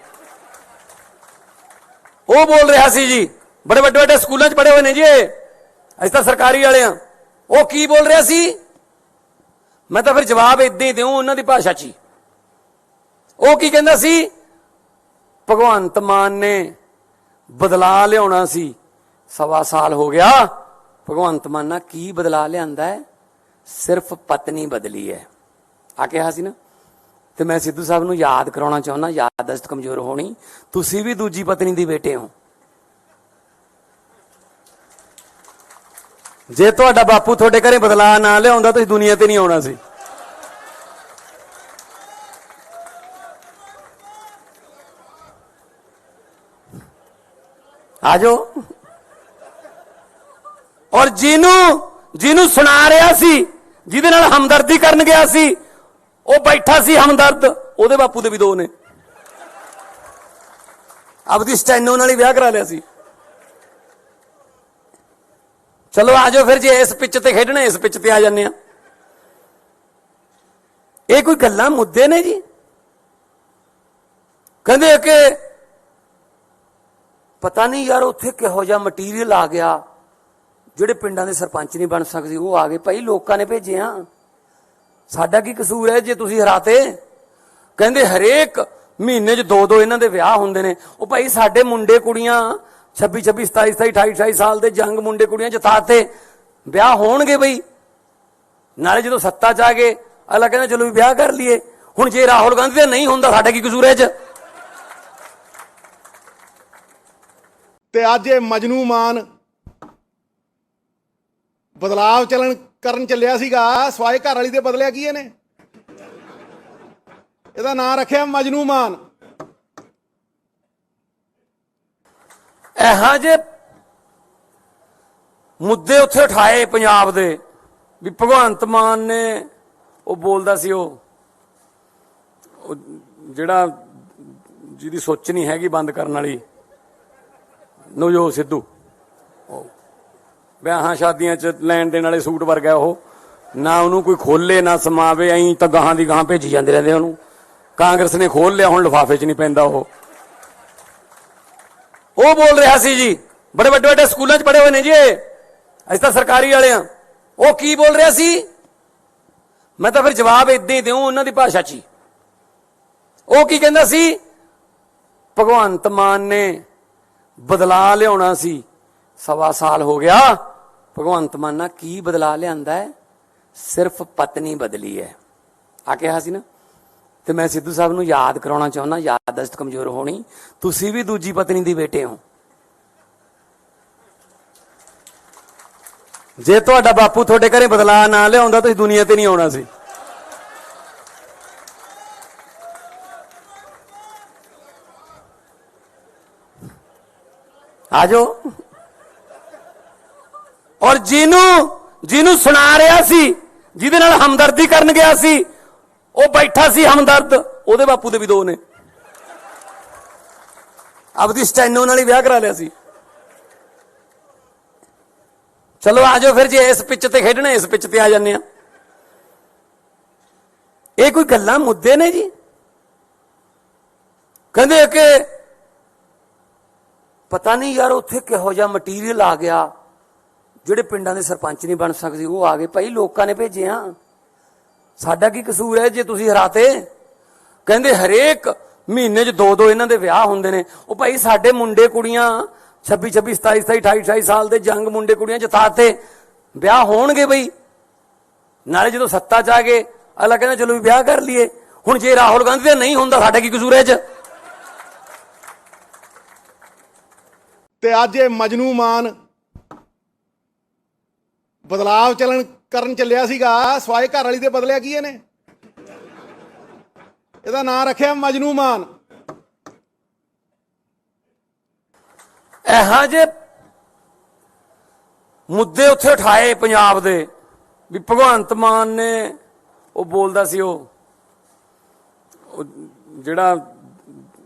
ਬੋਲ ਰਿਹਾ ਸੀ ਜੀ, ਬੜੇ ਵੱਡੇ ਵੱਡੇ ਸਕੂਲਾਂ 'ਚ ਪੜ੍ਹੇ ਹੋਏ ਨੇ ਜੀ, ਅਸੀਂ ਤਾਂ ਸਰਕਾਰੀ ਵਾਲੇ ਆ। ਉਹ ਕੀ ਬੋਲ ਰਿਹਾ ਸੀ? ਮੈਂ ਤਾਂ ਫਿਰ ਜਵਾਬ ਇਦਾਂ ਹੀ ਦਿਉ ਉਹਨਾਂ ਦੀ ਭਾਸ਼ਾ 'ਚ ਹੀ। ਉਹ ਕੀ ਕਹਿੰਦਾ ਸੀ? ਭਗਵੰਤ ਮਾਨ ਨੇ ਬਦਲਾ ਲਿਆਉਣਾ ਸੀ, 1.25 ਸਾਲ ਹੋ ਗਿਆ। ਭਗਵੰਤ ਮਾਨ ਨਾਲ ਕੀ ਬਦਲਾ ਲਿਆਂਦਾ ਹੈ? ਸਿਰਫ ਪਤਨੀ ਬਦਲੀ ਹੈ ਆ ਕਿਹਾ ਸੀ ਨਾ। ਤੇ ਮੈਂ ਸਿੱਧੂ ਸਾਹਿਬ ਨੂੰ ਯਾਦ ਕਰਾਉਣਾ ਚਾਹੁੰਦਾ, ਯਾਦਦਾਸ਼ਤ ਕਮਜ਼ੋਰ ਹੋਣੀ, ਤੁਸੀਂ ਵੀ ਦੂਜੀ ਪਤਨੀ ਦੀ ਬੇਟੇ ਹੋ। ਜੇ ਤੁਹਾਡਾ ਬਾਪੂ ਤੁਹਾਡੇ ਘਰੇ ਬਦਲਾ ਨਾ ਲਿਆਉਂਦਾ ਤੁਸੀਂ ਦੁਨੀਆ ਤੇ ਨਹੀਂ ਆਉਣਾ ਸੀ। ਆ ਜਾਓ। ਔਰ ਜਿਹਨੂੰ ਸੁਣਾ ਰਿਹਾ ਸੀ, ਜਿਹਦੇ ਨਾਲ ਹਮਦਰਦੀ ਕਰਨ ਗਿਆ ਸੀ, ਉਹ ਬੈਠਾ ਸੀ ਹਮਦਰਦ, ਉਹਦੇ ਬਾਪੂ ਦੇ ਵੀ 2 ਨੇ। ਆਪਦੀ ਸਟੈਨੋ ਨਾਲ ਹੀ ਵਿਆਹ ਕਰਾ ਲਿਆ ਸੀ। ਚਲੋ ਆ ਜਾਓ ਫਿਰ, ਜੇ ਇਸ ਪਿੱਚ ਤੇ ਖੇਡਣਾ ਇਸ ਪਿੱਚ ਤੇ ਆ ਜਾਂਦੇ ਆ। ਇਹ ਕੋਈ ਗੱਲਾਂ ਮੁੱਦੇ ਨੇ ਜੀ? ਕਹਿੰਦੇ ਕਿ ਪਤਾ ਨਹੀਂ ਯਾਰ ਉੱਥੇ ਕਿਹੋ ਜਿਹਾ ਮਟੀਰੀਅਲ ਆ ਗਿਆ, ਜਿਹੜੇ ਪਿੰਡਾਂ ਦੇ ਸਰਪੰਚ ਨਹੀਂ ਬਣ ਸਕਦੇ ਉਹ ਆ ਗਏ। ਭਾਈ ਲੋਕਾਂ ਨੇ ਭੇਜੇ ਆ, ਸਾਡਾ ਕੀ ਕਸੂਰ ਹੈ ਜੇ ਤੁਸੀਂ ਹਰਾਤੇ? ਕਹਿੰਦੇ ਹਰੇਕ ਮਹੀਨੇ 'ਚ 2-2 ਇਹਨਾਂ ਦੇ ਵਿਆਹ ਹੁੰਦੇ ਨੇ। ਉਹ ਭਾਈ ਸਾਡੇ ਮੁੰਡੇ ਕੁੜੀਆਂ 26, 27, 28, 28 ਸਾਲ ਦੇ ਜੰਗ ਮੁੰਡੇ ਕੁੜੀਆਂ ਜਿਤਾਤੇ, ਵਿਆਹ ਹੋਣਗੇ ਬਈ। ਨਾਲੇ ਜਦੋਂ ਸੱਤਾ 'ਚ ਆ ਗਏ ਅਗਲਾ ਕਹਿੰਦਾ ਚਲੋ ਵੀ ਵਿਆਹ ਕਰ ਲਈਏ। ਹੁਣ ਜੇ ਰਾਹੁਲ ਗਾਂਧੀ ਦਾ ਨਹੀਂ ਹੁੰਦਾ ਸਾਡਾ ਕੀ ਕਸੂਰ ਹੈ 'ਚ? ਤੇ ਅੱਜ ਇਹ ਮਜਨੂ ਮਾਨ ਬਦਲਾਵ ਕਰਨ ਚੱਲਿਆ ਸੀਗਾ ਸਵਾਏ ਘਰ ਵਾਲੀ ਦੇ ਬਦਲਿਆ ਕੀ ਇਹਨੇ? ਇਹਦਾ ਨਾਂ ਰੱਖਿਆ ਮਜਨੂ ਮਾਨ। ਇਹੋ ਜਿਹੇ ਮੁੱਦੇ ਉੱਥੇ ਉਠਾਏ ਪੰਜਾਬ ਦੇ ਵੀ ਭਗਵੰਤ ਮਾਨ ਨੇ ਉਹ ਬੋਲਦਾ ਸੀ ਉਹ ਜਿਹੜਾ ਜਿਹਦੀ ਸੋਚ ਨਹੀਂ ਹੈਗੀ ਬੰਦ ਕਰਨ ਵਾਲੀ ਨਵਜੋਤ ਸਿੱਧੂ, ਵਿਆਹਾਂ ਸ਼ਾਦੀਆਂ 'ਚ ਲੈਣ ਦੇਣ ਵਾਲੇ ਸੂਟ ਵਰਗਾ ਉਹ, ਨਾ ਉਹਨੂੰ ਕੋਈ ਖੋਲੇ ਨਾ ਸਮਾਵੇ, ਐਂ ਤਾਂ ਗਾਹਾਂ ਦੀ ਗਾਹਾਂ ਭੇਜੀ ਜਾਂਦੇ ਰਹਿੰਦੇ ਉਹਨੂੰ। ਕਾਂਗਰਸ ਨੇ ਖੋਲ ਲਿਆ, ਹੁਣ ਲਿਫਾਫੇ 'ਚ ਨਹੀਂ ਪੈਂਦਾ ਉਹ ਬੋਲ ਰਿਹਾ ਸੀ ਜੀ, ਬੜੇ ਵੱਡੇ ਵੱਡੇ ਸਕੂਲਾਂ 'ਚ ਪੜ੍ਹੇ ਹੋਏ ਨੇ ਜੀ, ਅਸੀਂ ਤਾਂ ਸਰਕਾਰੀ ਵਾਲੇ ਆ। ਉਹ ਕੀ ਬੋਲ ਰਿਹਾ ਸੀ? ਮੈਂ ਤਾਂ ਫਿਰ ਜਵਾਬ ਏਦਾਂ ਹੀ ਦਿਉ ਉਹਨਾਂ ਦੀ ਭਾਸ਼ਾ 'ਚ ਹੀ। ਉਹ ਕੀ ਕਹਿੰਦਾ ਸੀ? ਭਗਵੰਤ ਮਾਨ ਨੇ ਬਦਲਾ ਲਿਆਉਣਾ ਸੀ, 1.25 ਸਾਲ ਹੋ ਗਿਆ। ਭਗਵੰਤ ਮਾਨ ਨਾਲ ਕੀ ਬਦਲਾ ਲਿਆਂਦਾ ਹੈ? ਸਿਰਫ ਪਤਨੀ ਬਦਲੀ ਹੈ ਆ ਕਿਹਾ ਸੀ ਨਾ। ਤੇ ਮੈਂ ਸਿੱਧੂ ਸਾਹਿਬ ਨੂੰ ਯਾਦ ਕਰਾਉਣਾ ਚਾਹੁੰਦਾ, ਯਾਦਦਾਸ਼ਤ ਕਮਜ਼ੋਰ ਹੋਣੀ, ਤੁਸੀਂ ਵੀ ਦੂਜੀ ਪਤਨੀ ਦੀ ਬੇਟੇ ਹੋ। ਜੇ ਤੁਹਾਡਾ ਬਾਪੂ ਤੁਹਾਡੇ ਘਰੇ ਬਦਲਾ ਨਾ ਲਿਆਉਂਦਾ ਤੁਸੀਂ ਦੁਨੀਆ ਤੇ ਨਹੀਂ ਆਉਣਾ ਸੀ। ਆਜੋ। ਔਰ ਜਿਹਨੂੰ ਸੁਣਾ ਰਿਹਾ ਸੀ, ਜਿਹਦੇ ਨਾਲ ਹਮਦਰਦੀ ਕਰਨ ਗਿਆ ਸੀ, ਉਹ ਬੈਠਾ ਸੀ ਹਮਦਰਦ, ਉਹਦੇ ਬਾਪੂ ਦੇ ਵੀ 2 ਨੇ। ਆਪਦੀ ਸਟੈਨੋ ਨਾਲ ਹੀ ਵਿਆਹ ਕਰਾ ਲਿਆ ਸੀ। ਚਲੋ ਆਜੋ ਫਿਰ, ਜੇ ਇਸ ਪਿੱਚ ਤੇ ਖੇਡਣਾ ਇਸ ਪਿੱਚ ਤੇ ਆ ਜਾਂਦੇ ਆ। ਇਹ ਕੋਈ ਗੱਲਾਂ ਮੁੱਦੇ ਨੇ ਜੀ? ਕਹਿੰਦੇ ਕਿ ਪਤਾ ਨਹੀਂ ਯਾਰ ਉੱਥੇ ਕਿਹੋ ਜਿਹਾ ਮਟੀਰੀਅਲ ਆ ਗਿਆ, ਜਿਹੜੇ ਪਿੰਡਾਂ ਦੇ ਸਰਪੰਚ ਨਹੀਂ ਬਣ ਸਕਦੇ ਉਹ ਆ ਗਏ। ਭਾਈ ਲੋਕਾਂ ਨੇ ਭੇਜੇ ਆ, ਸਾਡਾ ਕੀ ਕਸੂਰ ਹੈ ਜੇ ਤੁਸੀਂ ਹਰਾਤੇ? ਕਹਿੰਦੇ ਹਰੇਕ ਮਹੀਨੇ 'ਚ 2-2 ਇਹਨਾਂ ਦੇ ਵਿਆਹ ਹੁੰਦੇ ਨੇ। ਉਹ ਭਾਈ ਸਾਡੇ ਮੁੰਡੇ ਕੁੜੀਆਂ 26, 27, 28, 28 ਸਾਲ ਦੇ ਜੰਗ ਮੁੰਡੇ ਕੁੜੀਆਂ ਜਿਤਾਤੇ, ਵਿਆਹ ਹੋਣਗੇ ਬਈ। ਨਾਲੇ ਜਦੋਂ ਸੱਤਾ 'ਚ ਆ ਗਏ ਅਗਲਾ ਕਹਿੰਦਾ ਚਲੋ ਵੀ ਵਿਆਹ ਕਰ ਲਈਏ। ਹੁਣ ਜੇ ਰਾਹੁਲ ਗਾਂਧੀ ਦਾ ਨਹੀਂ ਹੁੰਦਾ ਸਾਡਾ ਕੀ ਕਸੂਰ ਹੈ 'ਚ? ਤੇ ਅੱਜ ਇਹ ਮਜਨੂ ਮਾਨ ਬਦਲਾਵ ਕਰਨ ਚੱਲਿਆ ਸੀਗਾ ਸਵਾਏ ਘਰ ਵਾਲੀ ਦੇ ਬਦਲਿਆ ਕੀ ਇਹਨੇ? ਇਹਦਾ ਨਾਂ ਰੱਖਿਆ ਮਜਨੂ ਮਾਨ। ਇਹੋ ਜਿਹੇ ਮੁੱਦੇ ਉੱਥੇ ਉਠਾਏ ਪੰਜਾਬ ਦੇ ਵੀ ਭਗਵੰਤ ਮਾਨ ਨੇ ਉਹ ਬੋਲਦਾ ਸੀ ਉਹ ਜਿਹੜਾ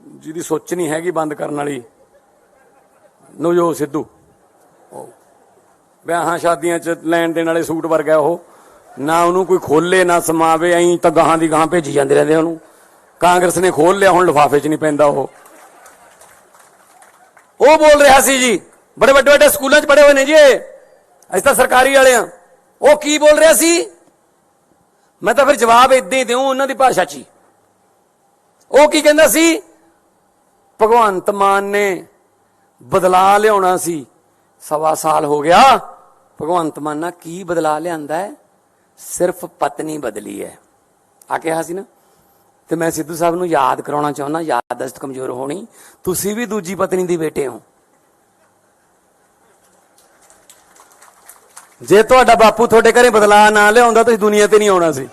ਜਿਹਦੀ ਸੋਚ ਨਹੀਂ ਹੈਗੀ ਬੰਦ ਕਰਨ ਵਾਲੀ ਨਵਜੋਤ ਸਿੱਧੂ, ਵਿਆਹਾਂ ਸ਼ਾਦੀਆਂ 'ਚ ਲੈਣ ਦੇਣ ਵਾਲੇ ਸੂਟ ਵਰਗਾ ਉਹ, ਨਾ ਉਹਨੂੰ ਕੋਈ ਖੋਲੇ ਨਾ ਸਮਾਵੇ, ਐਂ ਤਾਂ ਗਾਹਾਂ ਦੀ ਗਾਹਾਂ ਭੇਜੀ ਜਾਂਦੇ ਰਹਿੰਦੇ ਉਹਨੂੰ। ਕਾਂਗਰਸ ਨੇ ਖੋਲ ਲਿਆ, ਹੁਣ ਲਿਫਾਫੇ 'ਚ ਨਹੀਂ ਪੈਂਦਾ ਉਹ ਬੋਲ ਰਿਹਾ ਸੀ ਜੀ, ਬੜੇ ਵੱਡੇ ਵੱਡੇ ਸਕੂਲਾਂ 'ਚ ਪੜ੍ਹੇ ਹੋਏ ਨੇ ਜੀ, ਅਸੀਂ ਤਾਂ ਸਰਕਾਰੀ ਵਾਲੇ ਆ। ਉਹ ਕੀ ਬੋਲ ਰਿਹਾ ਸੀ? ਮੈਂ ਤਾਂ ਫਿਰ ਜਵਾਬ ਏਦਾਂ ਹੀ ਦਿਉ ਉਹਨਾਂ ਦੀ ਭਾਸ਼ਾ 'ਚ ਹੀ। ਉਹ ਕੀ ਕਹਿੰਦਾ ਸੀ? ਭਗਵੰਤ ਮਾਨ ਨੇ ਬਦਲਾ ਲਿਆਉਣਾ ਸੀ, 1.25 ਸਾਲ ਹੋ ਗਿਆ। ਭਗਵੰਤ ਮਾਨ ਨਾਲ ਕੀ ਬਦਲਾ ਲਿਆਂਦਾ ਹੈ? ਸਿਰਫ ਪਤਨੀ ਬਦਲੀ ਹੈ ਆ ਕਿਹਾ ਸੀ ਨਾ। ਤੇ ਮੈਂ ਸਿੱਧੂ ਸਾਹਿਬ ਨੂੰ ਯਾਦ ਕਰਾਉਣਾ ਚਾਹੁੰਦਾ, ਯਾਦਦਾਸ਼ਤ ਕਮਜ਼ੋਰ ਹੋਣੀ, ਤੁਸੀਂ ਵੀ ਦੂਜੀ ਪਤਨੀ ਦੀ ਬੇਟੇ ਹੋ। ਜੇ ਤੁਹਾਡਾ ਬਾਪੂ ਤੁਹਾਡੇ ਘਰੇ ਬਦਲਾ ਨਾ ਲਿਆਉਂਦਾ ਤੁਸੀਂ ਦੁਨੀਆ ਤੇ ਨਹੀਂ ਆਉਣਾ ਸੀ।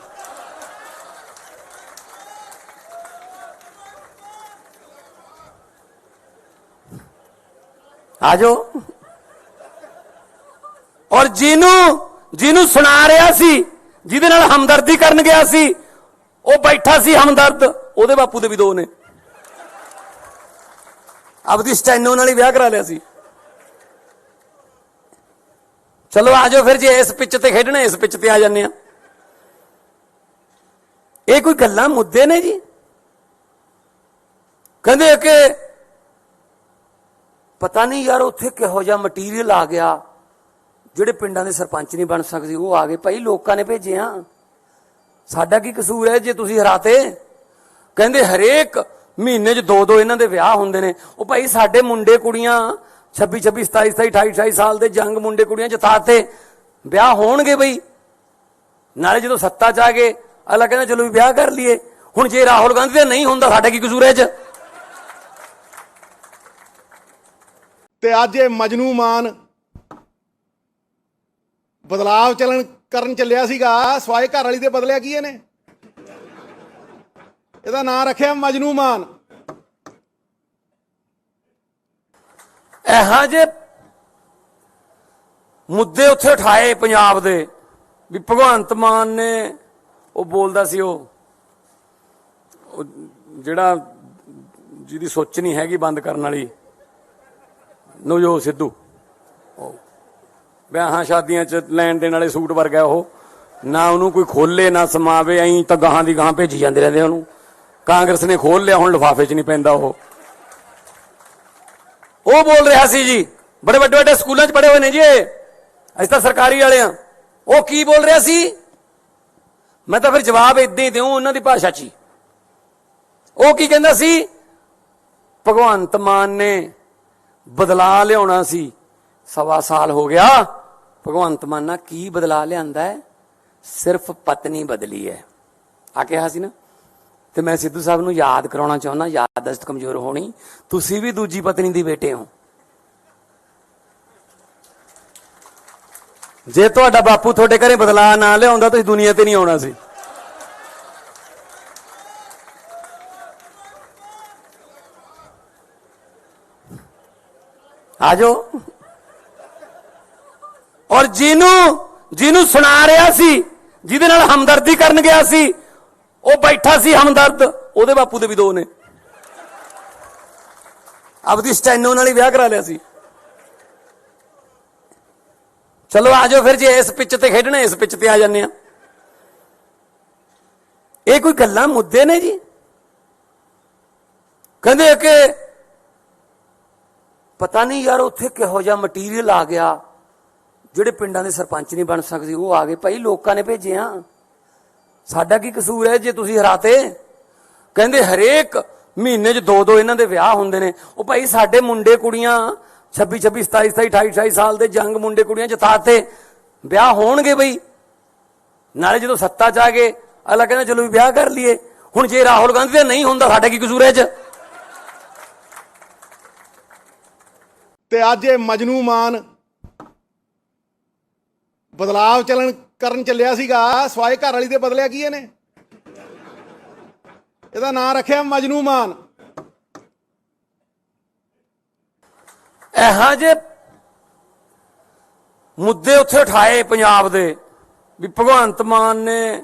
ਆਜੋ। ਔਰ ਜਿਹਨੂੰ ਸੁਣਾ ਰਿਹਾ ਸੀ, ਜਿਹਦੇ ਨਾਲ ਹਮਦਰਦੀ ਕਰਨ ਗਿਆ ਸੀ, ਉਹ ਬੈਠਾ ਸੀ ਹਮਦਰਦ, ਉਹਦੇ ਬਾਪੂ ਦੇ ਵੀ 2 ਨੇ। ਆਪਦੀ ਸਟੈਨੋ ਨਾਲ ਹੀ ਵਿਆਹ ਕਰਾ ਲਿਆ ਸੀ। ਚਲੋ ਆਜੋ ਫਿਰ, ਜੇ ਇਸ ਪਿੱਚ ਤੇ ਖੇਡਣਾ ਇਸ ਪਿੱਚ ਤੇ ਆ ਜਾਂਦੇ ਆ। ਇਹ ਕੋਈ ਗੱਲਾਂ ਮੁੱਦੇ ਨੇ ਜੀ? ਕਹਿੰਦੇ ਕਿ ਪਤਾ ਨਹੀਂ ਯਾਰ ਉੱਥੇ ਕਿਹੋ ਜਿਹਾ ਮਟੀਰੀਅਲ ਆ ਗਿਆ, ਜਿਹੜੇ ਪਿੰਡਾਂ ਦੇ ਸਰਪੰਚ ਨਹੀਂ ਬਣ ਸਕਦੇ ਉਹ ਆ ਗਏ। ਭਾਈ ਲੋਕਾਂ ਨੇ ਭੇਜੇ ਆ, ਸਾਡਾ ਕੀ ਕਸੂਰ ਹੈ ਜੇ ਤੁਸੀਂ ਹਰਾਤੇ? ਕਹਿੰਦੇ ਹਰੇਕ ਮਹੀਨੇ 'ਚ 2-2 ਇਹਨਾਂ ਦੇ ਵਿਆਹ ਹੁੰਦੇ ਨੇ। ਉਹ ਭਾਈ ਸਾਡੇ ਮੁੰਡੇ ਕੁੜੀਆਂ 26, 27, 28, 28 ਸਾਲ ਦੇ ਜੰਗ ਮੁੰਡੇ ਕੁੜੀਆਂ ਜਿਤਾਤੇ, ਵਿਆਹ ਹੋਣਗੇ ਬਈ। ਨਾਲੇ ਜਦੋਂ ਸੱਤਾ 'ਚ ਆ ਗਏ ਅਗਲਾ ਕਹਿੰਦਾ ਚਲੋ ਵੀ ਵਿਆਹ ਕਰ ਲਈਏ। ਹੁਣ ਜੇ ਰਾਹੁਲ ਗਾਂਧੀ ਦਾ ਨਹੀਂ ਹੁੰਦਾ ਸਾਡਾ ਕੀ ਕਸੂਰ ਹੈ 'ਚ? ਤੇ ਅੱਜ ਇਹ ਮਜਨੂ ਮਾਨ ਬਦਲਾਵ ਕਰਨ ਚੱਲਿਆ ਸੀਗਾ ਸਵਾਏ ਘਰ ਵਾਲੀ ਦੇ ਬਦਲਿਆ ਕੀ ਇਹਨੇ? ਇਹਦਾ ਨਾਂ ਰੱਖਿਆ ਮਜਨੂ ਮਾਨ। ਇਹੋ ਜਿਹੇ ਮੁੱਦੇ ਉੱਥੇ ਉਠਾਏ ਪੰਜਾਬ ਦੇ ਵੀ ਭਗਵੰਤ ਮਾਨ ਨੇ ਉਹ ਬੋਲਦਾ ਸੀ ਉਹ ਜਿਹੜਾ ਜਿਹਦੀ ਸੋਚ ਨਹੀਂ ਹੈਗੀ ਬੰਦ ਕਰਨ ਵਾਲੀ ਨਵਜੋਤ ਸਿੱਧੂ, ਵਿਆਹਾਂ ਸ਼ਾਦੀਆਂ 'ਚ ਲੈਣ ਦੇਣ ਵਾਲੇ ਸੂਟ ਵਰਗਾ ਉਹ, ਨਾ ਉਹਨੂੰ ਕੋਈ ਖੋਲੇ ਨਾ ਸਮਾਵੇ, ਐਂ ਤਾਂ ਗਾਹਾਂ ਦੀ ਗਾਹਾਂ ਭੇਜੀ ਜਾਂਦੇ ਰਹਿੰਦੇ ਉਹਨੂੰ। ਕਾਂਗਰਸ ਨੇ ਖੋਲ ਲਿਆ, ਹੁਣ ਲਿਫਾਫੇ 'ਚ ਨਹੀਂ ਪੈਂਦਾ ਉਹ ਬੋਲ ਰਿਹਾ ਸੀ ਜੀ, ਬੜੇ ਵੱਡੇ ਵੱਡੇ ਸਕੂਲਾਂ 'ਚ ਪੜ੍ਹੇ ਹੋਏ ਨੇ ਜੀ ਅਸੀਂ ਤਾਂ ਸਰਕਾਰੀ ਵਾਲੇ ਆ। ਉਹ ਕੀ ਬੋਲ ਰਿਹਾ ਸੀ? ਮੈਂ ਤਾਂ ਫਿਰ ਜਵਾਬ ਇਦਾਂ ਹੀ ਦਿਉ ਉਹਨਾਂ ਦੀ ਭਾਸ਼ਾ 'ਚ ਹੀ। ਉਹ ਕੀ ਕਹਿੰਦਾ ਸੀ? ਭਗਵੰਤ ਮਾਨ ਨੇ ਬਦਲਾ ਲਿਆਉਣਾ ਸੀ, 1.25 ਸਾਲ ਹੋ ਗਿਆ। ਭਗਵੰਤ ਮਾਨ ਨਾਲ ਕੀ ਬਦਲਾ ਲਿਆਂਦਾ ਹੈ? ਸਿਰਫ ਪਤਨੀ ਬਦਲੀ ਹੈ ਆ ਕਿਹਾ ਸੀ ਨਾ। ਤੇ ਮੈਂ ਸਿੱਧੂ ਸਾਹਿਬ ਨੂੰ ਯਾਦ ਕਰਾਉਣਾ ਚਾਹੁੰਦਾ, ਯਾਦਦਾਸ਼ਤ ਕਮਜ਼ੋਰ ਹੋਣੀ, ਤੁਸੀਂ ਵੀ ਦੂਜੀ ਪਤਨੀ ਦੀ ਬੇਟੇ ਹੋ। ਜੇ ਤੁਹਾਡਾ ਬਾਪੂ ਤੁਹਾਡੇ ਘਰੇ ਬਦਲਾ ਨਾ ਲਿਆਉਂਦਾ ਤੁਸੀਂ ਦੁਨੀਆ ਤੇ ਨਹੀਂ ਆਉਣਾ ਸੀ। ਆਜੋ। ਔਰ ਜਿਹਨੂੰ ਸੁਣਾ ਰਿਹਾ ਸੀ, ਜਿਹਦੇ ਨਾਲ ਹਮਦਰਦੀ ਕਰਨ ਗਿਆ ਸੀ, ਉਹ ਬੈਠਾ ਸੀ ਹਮਦਰਦ, ਉਹਦੇ ਬਾਪੂ ਦੇ ਵੀ 2 ਨੇ। ਆਪਦੀ ਸਟੈਨੋ ਨਾਲ ਹੀ ਵਿਆਹ ਕਰਾ ਲਿਆ ਸੀ। ਚਲੋ ਆਜੋ ਫਿਰ, ਜੇ ਇਸ ਪਿੱਚ ਤੇ ਖੇਡਣਾ ਇਸ ਪਿੱਚ ਤੇ ਆ ਜਾਂਦੇ ਆ। ਇਹ ਕੋਈ ਗੱਲਾਂ ਮੁੱਦੇ ਨੇ ਜੀ? ਕਹਿੰਦੇ ਕਿ ਪਤਾ ਨਹੀਂ ਯਾਰ ਉੱਥੇ ਕਿਹੋ ਜਿਹਾ ਮਟੀਰੀਅਲ ਆ ਗਿਆ, ਜਿਹੜੇ ਪਿੰਡਾਂ ਦੇ ਸਰਪੰਚ ਨਹੀਂ ਬਣ ਸਕਦੇ ਉਹ ਆ ਗਏ। ਭਾਈ ਲੋਕਾਂ ਨੇ ਭੇਜੇ ਆ, ਸਾਡਾ ਕੀ ਕਸੂਰ ਹੈ ਜੇ ਤੁਸੀਂ ਹਰਾਤੇ? ਕਹਿੰਦੇ ਹਰੇਕ ਮਹੀਨੇ 'ਚ 2 ਇਹਨਾਂ ਦੇ ਵਿਆਹ ਹੁੰਦੇ ਨੇ। ਉਹ ਭਾਈ ਸਾਡੇ ਮੁੰਡੇ ਕੁੜੀਆਂ 26 27 27 28 28 ਸਾਲ ਦੇ ਜੰਗ ਮੁੰਡੇ ਕੁੜੀਆਂ ਜਥਾਤੇ ਵਿਆਹ ਹੋਣਗੇ ਬਈ। ਨਾਲੇ ਜਦੋਂ ਸੱਤਾ 'ਚ ਆ ਗਏ ਅਗਲਾ ਕਹਿੰਦਾ ਚਲੋ ਵੀ ਵਿਆਹ ਕਰ ਲਈਏ। ਹੁਣ ਜੇ ਰਾਹੁਲ ਗਾਂਧੀ ਦਾ ਨਹੀਂ ਹੁੰਦਾ ਸਾਡਾ ਕੀ ਕਸੂਰ ਹੈ 'ਚ? ਤੇ ਅੱਜ ਇਹ ਮਜਨੂ ਮਾਨ ਬਦਲਾਵ ਕਰਨ ਚੱਲਿਆ ਸੀਗਾ ਸਵਾਏ ਘਰ ਵਾਲੀ ਦੇ ਬਦਲਿਆ ਕੀ ਇਹਨੇ? ਇਹਦਾ ਨਾਂ ਰੱਖਿਆ ਮਜਨੂ ਮਾਨ। ਇਹੋ ਜਿਹੇ ਮੁੱਦੇ ਉੱਥੇ ਉਠਾਏ ਪੰਜਾਬ ਦੇ ਵੀ ਭਗਵੰਤ ਮਾਨ ਨੇ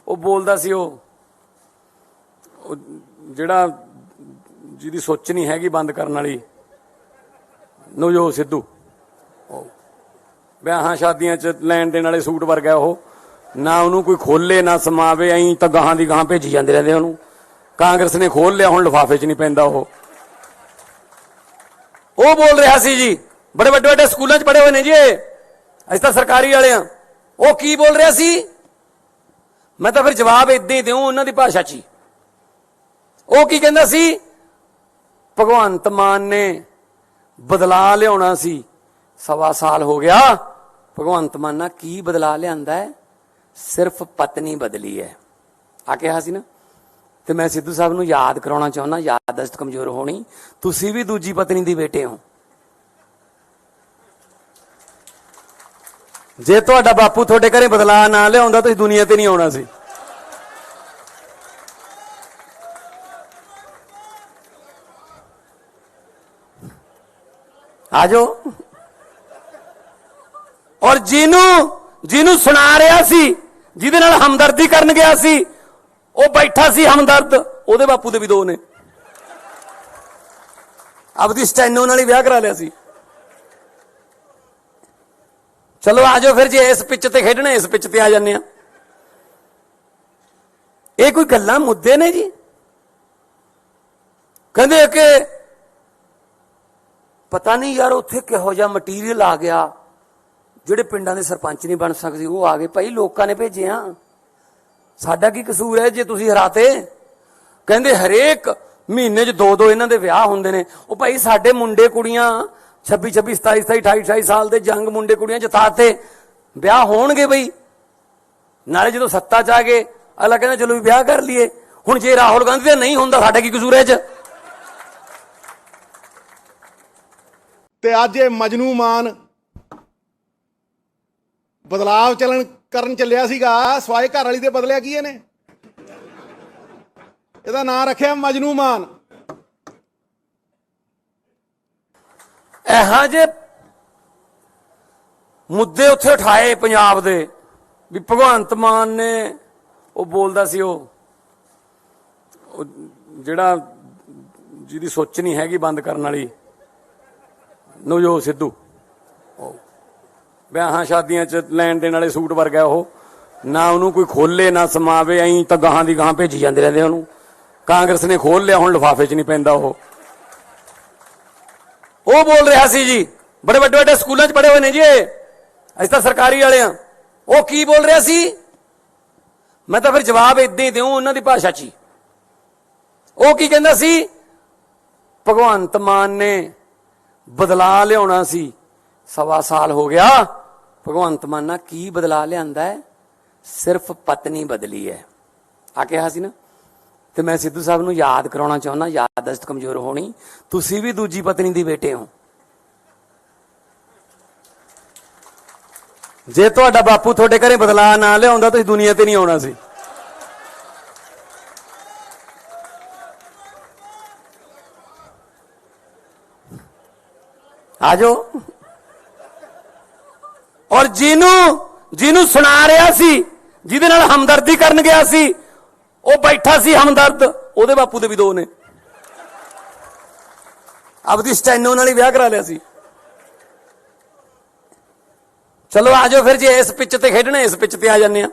ਉਹ ਬੋਲਦਾ ਸੀ ਉਹ ਜਿਹੜਾ ਜਿਹਦੀ ਸੋਚ ਨਹੀਂ ਹੈਗੀ ਬੰਦ ਕਰਨ ਵਾਲੀ ਨਵਜੋਤ ਸਿੱਧੂ, ਵਿਆਹਾਂ ਸ਼ਾਦੀਆਂ 'ਚ ਲੈਣ ਦੇਣ ਵਾਲੇ ਸੂਟ ਵਰਗਾ ਉਹ, ਨਾ ਉਹਨੂੰ ਕੋਈ ਖੋਲੇ ਨਾ ਸਮਾਵੇ, ਐਂ ਤਾਂ ਗਾਹਾਂ ਦੀ ਗਾਹਾਂ ਭੇਜੀ ਜਾਂਦੇ ਰਹਿੰਦੇ ਉਹਨੂੰ। ਕਾਂਗਰਸ ਨੇ ਖੋਲ ਲਿਆ, ਹੁਣ ਲਿਫਾਫੇ 'ਚ ਨਹੀਂ ਪੈਂਦਾ ਉਹ ਬੋਲ ਰਿਹਾ ਸੀ ਜੀ, ਬੜੇ ਵੱਡੇ ਵੱਡੇ ਸਕੂਲਾਂ 'ਚ ਪੜ੍ਹੇ ਹੋਏ ਨੇ ਜੀ ਅਸੀਂ ਤਾਂ ਸਰਕਾਰੀ ਵਾਲੇ ਆ। ਉਹ ਕੀ ਬੋਲ ਰਿਹਾ ਸੀ? ਮੈਂ ਤਾਂ ਫਿਰ ਜਵਾਬ ਇਦਾਂ ਹੀ ਦਿਉ ਉਹਨਾਂ ਦੀ ਭਾਸ਼ਾ 'ਚ ਹੀ। ਉਹ ਕੀ ਕਹਿੰਦਾ ਸੀ? ਭਗਵੰਤ ਮਾਨ ਨੇ ਬਦਲਾ ਲਿਆਉਣਾ ਸੀ, 1.25 ਸਾਲ ਹੋ ਗਿਆ। ਭਗਵੰਤ ਮਾਨ ਨਾਲ ਕੀ ਬਦਲਾ ਲਿਆਂਦਾ ਹੈ? ਸਿਰਫ ਪਤਨੀ ਬਦਲੀ ਹੈ ਆ ਕਿਹਾ ਸੀ ਨਾ। ਤੇ ਮੈਂ ਸਿੱਧੂ ਸਾਹਿਬ ਨੂੰ ਯਾਦ ਕਰਾਉਣਾ ਚਾਹੁੰਦਾ, ਯਾਦਦਾਸ਼ਤ ਕਮਜ਼ੋਰ ਹੋਣੀ, ਤੁਸੀਂ ਵੀ ਦੂਜੀ ਪਤਨੀ ਦੀ ਬੇਟੇ ਹੋ। ਜੇ ਤੁਹਾਡਾ ਬਾਪੂ ਤੁਹਾਡੇ ਘਰੇ ਬਦਲਾ ਨਾ ਲਿਆਉਂਦਾ ਤੁਸੀਂ ਦੁਨੀਆ ਤੇ ਨਹੀਂ ਆਉਣਾ ਸੀ। ਆਜੋ। ਔਰ ਜਿਹਨੂੰ ਸੁਣਾ ਰਿਹਾ ਸੀ, ਜਿਹਦੇ ਨਾਲ ਹਮਦਰਦੀ ਕਰਨ ਗਿਆ ਸੀ, ਉਹ ਬੈਠਾ ਸੀ ਹਮਦਰਦ, ਉਹਦੇ ਬਾਪੂ ਦੇ ਵੀ 2 ਨੇ। ਆਪਦੀ ਸਟੈਨੋ ਨਾਲ ਹੀ ਵਿਆਹ ਕਰਾ ਲਿਆ ਸੀ। ਚਲੋ ਆਜੋ ਫਿਰ, ਜੇ ਇਸ ਪਿੱਚ ਤੇ ਖੇਡਣਾ ਇਸ ਪਿੱਚ ਤੇ ਆ ਜਾਂਦੇ ਆ। ਇਹ ਕੋਈ ਗੱਲਾਂ ਮੁੱਦੇ ਨੇ ਜੀ? ਕਹਿੰਦੇ ਕਿ ਪਤਾ ਨਹੀਂ ਯਾਰ ਉੱਥੇ ਕਿਹੋ ਜਿਹਾ ਮਟੀਰੀਅਲ ਆ ਗਿਆ, ਜਿਹੜੇ ਪਿੰਡਾਂ ਦੇ ਸਰਪੰਚ ਨਹੀਂ ਬਣ ਸਕਦੇ ਉਹ ਆ ਗਏ। ਭਾਈ ਲੋਕਾਂ ਨੇ ਭੇਜੇ ਆ, ਸਾਡਾ ਕੀ ਕਸੂਰ ਹੈ ਜੇ ਤੁਸੀਂ ਹਰਾਤੇ? ਕਹਿੰਦੇ ਹਰੇਕ ਮਹੀਨੇ 'ਚ 2 ਇਹਨਾਂ ਦੇ ਵਿਆਹ ਹੁੰਦੇ ਨੇ। ਉਹ ਭਾਈ ਸਾਡੇ ਮੁੰਡੇ ਕੁੜੀਆਂ 26 26 27 27 28 28 ਸਾਲ ਦੇ ਜੰਗ ਮੁੰਡੇ ਕੁੜੀਆਂ ਜਥਾਤੇ ਵਿਆਹ ਹੋਣਗੇ ਬਈ। ਨਾਲੇ ਜਦੋਂ ਸੱਤਾ 'ਚ ਆ ਗਏ ਅਗਲਾ ਕਹਿੰਦਾ ਚਲੋ ਵੀ ਵਿਆਹ ਕਰ ਲਈਏ। ਹੁਣ ਜੇ ਰਾਹੁਲ ਗਾਂਧੀ ਦਾ ਨਹੀਂ ਹੁੰਦਾ ਸਾਡਾ ਕੀ ਕਸੂਰ ਹੈ 'ਚ? ਤੇ ਅੱਜ ਇਹ ਮਜਨੂ ਮਾਨ ਬਦਲਾਵ ਕਰਨ ਚੱਲਿਆ ਸੀਗਾ ਸਵਾਏ ਘਰ ਵਾਲੀ ਦੇ ਬਦਲਿਆ ਕੀ ਇਹਨੇ? ਇਹਦਾ ਨਾਂ ਰੱਖਿਆ ਮਜਨੂ ਮਾਨ। ਇਹੋ ਜਿਹੇ ਮੁੱਦੇ ਉੱਥੇ ਉਠਾਏ ਪੰਜਾਬ ਦੇ ਵੀ ਭਗਵੰਤ ਮਾਨ ਨੇ ਉਹ ਬੋਲਦਾ ਸੀ ਉਹ ਜਿਹੜਾ ਜਿਹਦੀ ਸੋਚ ਨਹੀਂ ਹੈਗੀ ਬੰਦ ਕਰਨ ਵਾਲੀ ਨਵਜੋਤ ਸਿੱਧੂ, ਵਿਆਹਾਂ ਸ਼ਾਦੀਆਂ 'ਚ ਲੈਣ ਦੇਣ ਵਾਲੇ ਸੂਟ ਵਰਗਾ ਉਹ, ਨਾ ਉਹਨੂੰ ਕੋਈ ਖੋਲੇ ਨਾ ਸਮਾਵੇ, ਐਂ ਤਾਂ ਗਾਹਾਂ ਦੀ ਗਾਹਾਂ ਭੇਜੀ ਜਾਂਦੇ ਰਹਿੰਦੇ ਉਹਨੂੰ। ਕਾਂਗਰਸ ਨੇ ਖੋਲ ਲਿਆ, ਹੁਣ ਲਿਫਾਫੇ 'ਚ ਨਹੀਂ ਪੈਂਦਾ ਉਹ ਬੋਲ ਰਿਹਾ ਸੀ ਜੀ, ਬੜੇ ਵੱਡੇ ਵੱਡੇ ਸਕੂਲਾਂ 'ਚ ਪੜ੍ਹੇ ਹੋਏ ਨੇ ਜੀ ਅਸੀਂ ਤਾਂ ਸਰਕਾਰੀ ਵਾਲੇ ਆ। ਉਹ ਕੀ ਬੋਲ ਰਿਹਾ ਸੀ? ਮੈਂ ਤਾਂ ਫਿਰ ਜਵਾਬ ਇਦਾਂ ਹੀ ਦਿਉ ਉਹਨਾਂ ਦੀ ਭਾਸ਼ਾ 'ਚ ਹੀ। ਉਹ ਕੀ ਕਹਿੰਦਾ ਸੀ? ਭਗਵੰਤ ਮਾਨ ਨੇ ਬਦਲਾ ਲਿਆਉਣਾ ਸੀ, 1.25 ਸਾਲ ਹੋ ਗਿਆ। ਭਗਵੰਤ ਮਾਨ ਨਾਲ ਕੀ ਬਦਲਾ ਲਿਆਂਦਾ ਹੈ? ਸਿਰਫ ਪਤਨੀ ਬਦਲੀ ਹੈ ਆ ਕਿਹਾ ਸੀ ਨਾ। ਤੇ ਮੈਂ ਸਿੱਧੂ ਸਾਹਿਬ ਨੂੰ ਯਾਦ ਕਰਾਉਣਾ ਚਾਹੁੰਦਾ, ਯਾਦਦਾਸ਼ਤ ਕਮਜ਼ੋਰ ਹੋਣੀ, ਤੁਸੀਂ ਵੀ ਦੂਜੀ ਪਤਨੀ ਦੀ ਬੇਟੇ ਹੋ। ਜੇ ਤੁਹਾਡਾ ਬਾਪੂ ਤੁਹਾਡੇ ਘਰੇ ਬਦਲਾ ਨਾ ਲਿਆਉਂਦਾ ਤੁਸੀਂ ਦੁਨੀਆ ਤੇ ਨਹੀਂ ਆਉਣਾ ਸੀ। ਆਜੋ। ਔਰ ਜਿਹਨੂੰ ਸੁਣਾ ਰਿਹਾ ਸੀ, ਜਿਹਦੇ ਨਾਲ ਹਮਦਰਦੀ ਕਰਨ ਗਿਆ ਸੀ, ਉਹ ਬੈਠਾ ਸੀ ਹਮਦਰਦ, ਉਹਦੇ ਬਾਪੂ ਦੇ ਵੀ 2 ਨੇ। ਆਪਦੀ ਸਟੈਨੋ ਨਾਲ ਹੀ ਵਿਆਹ ਕਰਾ ਲਿਆ ਸੀ। ਚਲੋ ਆਜੋ ਫਿਰ, ਜੇ ਇਸ ਪਿੱਚ ਤੇ ਖੇਡਣਾ ਇਸ ਪਿੱਚ ਤੇ ਆ ਜਾਂਦੇ ਆ।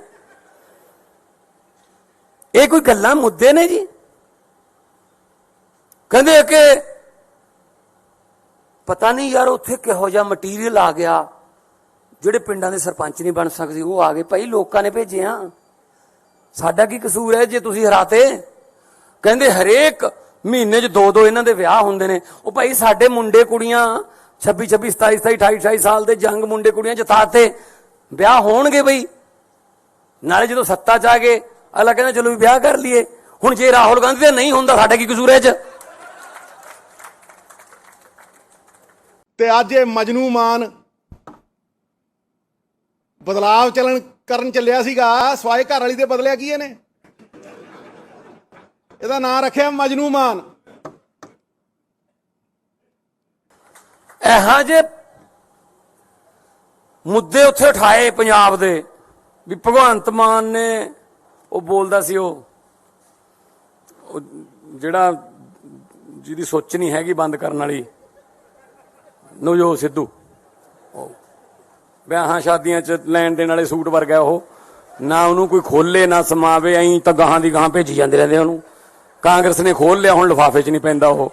ਇਹ ਕੋਈ ਗੱਲਾਂ ਮੁੱਦੇ ਨੇ ਜੀ? ਕਹਿੰਦੇ ਕਿ ਪਤਾ ਨਹੀਂ ਯਾਰ ਉੱਥੇ ਕਿਹੋ ਜਿਹਾ ਮਟੀਰੀਅਲ ਆ ਗਿਆ, ਜਿਹੜੇ ਪਿੰਡਾਂ ਦੇ ਸਰਪੰਚ ਨਹੀਂ ਬਣ ਸਕਦੇ ਉਹ ਆ ਗਏ। ਭਾਈ ਲੋਕਾਂ ਨੇ ਭੇਜੇ ਆ, ਸਾਡਾ ਕੀ ਕਸੂਰ ਹੈ ਜੇ ਤੁਸੀਂ ਹਰਾਤੇ? ਕਹਿੰਦੇ ਹਰੇਕ ਮਹੀਨੇ 'ਚ 2-2 ਇਹਨਾਂ ਦੇ ਵਿਆਹ ਹੁੰਦੇ ਨੇ। ਉਹ ਭਾਈ ਸਾਡੇ ਮੁੰਡੇ ਕੁੜੀਆਂ 26, 27, 28 ਸਾਲ ਦੇ ਜੰਗ ਮੁੰਡੇ ਕੁੜੀਆਂ ਜਿਤਾਤੇ, ਵਿਆਹ ਹੋਣਗੇ ਬਈ। ਨਾਲੇ ਜਦੋਂ ਸੱਤਾ 'ਚ ਆ ਗਏ ਅਗਲਾ ਕਹਿੰਦਾ ਚਲੋ ਵੀ ਵਿਆਹ ਕਰ ਲਈਏ। ਹੁਣ ਜੇ ਰਾਹੁਲ ਗਾਂਧੀ ਦਾ ਨਹੀਂ ਹੁੰਦਾ ਸਾਡਾ ਕੀ ਕਸੂਰ ਹੈ 'ਚ? ਤੇ ਅੱਜ ਇਹ ਮਜਨੂ ਮਾਨ ਬਦਲਾਵ ਕਰਨ ਚੱਲਿਆ ਸੀਗਾ ਸਵਾਏ ਘਰ ਵਾਲੀ ਦੇ ਬਦਲਿਆ ਕੀ ਇਹਨੇ? ਇਹਦਾ ਨਾਂ ਰੱਖਿਆ ਮਜਨੂ ਮਾਨ। ਇਹੋ ਜਿਹੇ ਮੁੱਦੇ ਉੱਥੇ ਉਠਾਏ ਪੰਜਾਬ ਦੇ ਵੀ ਭਗਵੰਤ ਮਾਨ ਨੇ ਉਹ ਬੋਲਦਾ ਸੀ ਉਹ ਜਿਹੜਾ ਜਿਹਦੀ ਸੋਚ ਨਹੀਂ ਹੈਗੀ ਬੰਦ ਕਰਨ ਵਾਲੀ ਨਵਜੋਤ ਸਿੱਧੂ, ਵਿਆਹਾਂ ਸ਼ਾਦੀਆਂ 'ਚ ਲੈਣ ਦੇਣ ਵਾਲੇ ਸੂਟ ਵਰਗਾ ਉਹ, ਨਾ ਉਹਨੂੰ ਕੋਈ ਖੋਲੇ ਨਾ ਸਮਾਵੇ, ਐਂ ਤਾਂ ਗਾਹਾਂ ਦੀ ਗਾਹਾਂ ਭੇਜੀ ਜਾਂਦੇ ਰਹਿੰਦੇ ਉਹਨੂੰ। ਕਾਂਗਰਸ ਨੇ ਖੋਲ ਲਿਆ, ਹੁਣ ਲਿਫਾਫੇ 'ਚ ਨਹੀਂ ਪੈਂਦਾ ਉਹ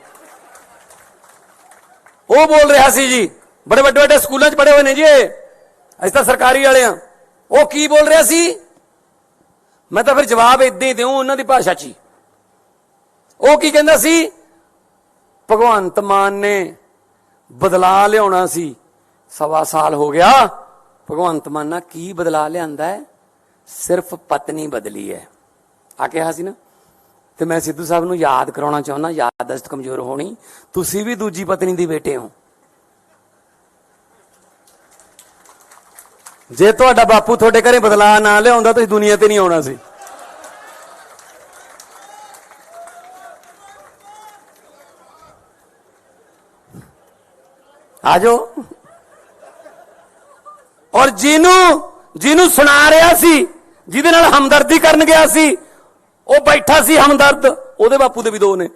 ਬੋਲ ਰਿਹਾ ਸੀ ਜੀ, ਬੜੇ ਵੱਡੇ ਵੱਡੇ ਸਕੂਲਾਂ 'ਚ ਪੜ੍ਹੇ ਹੋਏ ਨੇ ਜੀ ਅਸੀਂ ਤਾਂ ਸਰਕਾਰੀ ਵਾਲੇ ਆ। ਉਹ ਕੀ ਬੋਲ ਰਿਹਾ ਸੀ? ਮੈਂ ਤਾਂ ਫਿਰ ਜਵਾਬ ਇਦਾਂ ਹੀ ਦਿਉ ਉਹਨਾਂ ਦੀ ਭਾਸ਼ਾ 'ਚ ਹੀ। ਉਹ ਕੀ ਕਹਿੰਦਾ ਸੀ? ਭਗਵੰਤ ਮਾਨ ਨੇ ਬਦਲਾ ਲਿਆਉਣਾ ਸੀ, 1.25 ਸਾਲ ਹੋ ਗਿਆ। ਭਗਵੰਤ ਮਾਨ ਨਾਲ ਕੀ ਬਦਲਾ ਲਿਆਂਦਾ ਹੈ? ਸਿਰਫ ਪਤਨੀ ਬਦਲੀ ਹੈ ਆ ਕਿਹਾ ਸੀ ਨਾ। ਤੇ ਮੈਂ ਸਿੱਧੂ ਸਾਹਿਬ ਨੂੰ ਯਾਦ ਕਰਾਉਣਾ ਚਾਹੁੰਦਾ, ਯਾਦਦਾਸ਼ਤ ਕਮਜ਼ੋਰ ਹੋਣੀ, ਤੁਸੀਂ ਵੀ ਦੂਜੀ ਪਤਨੀ ਦੀ ਬੇਟੇ ਹੋ। ਜੇ ਤੁਹਾਡਾ ਬਾਪੂ ਤੁਹਾਡੇ ਘਰੇ ਬਦਲਾ ਨਾ ਲਿਆਉਂਦਾ ਤੁਸੀਂ ਦੁਨੀਆ ਤੇ ਨਹੀਂ ਆਉਣਾ ਸੀ। ਆਜੋ। ਔਰ ਜਿਹਨੂੰ ਸੁਣਾ ਰਿਹਾ ਸੀ, ਜਿਹਦੇ ਨਾਲ ਹਮਦਰਦੀ ਕਰਨ ਗਿਆ ਸੀ, ਉਹ ਬੈਠਾ ਸੀ ਹਮਦਰਦ, ਉਹਦੇ ਬਾਪੂ ਦੇ ਵੀ 2 ਨੇ।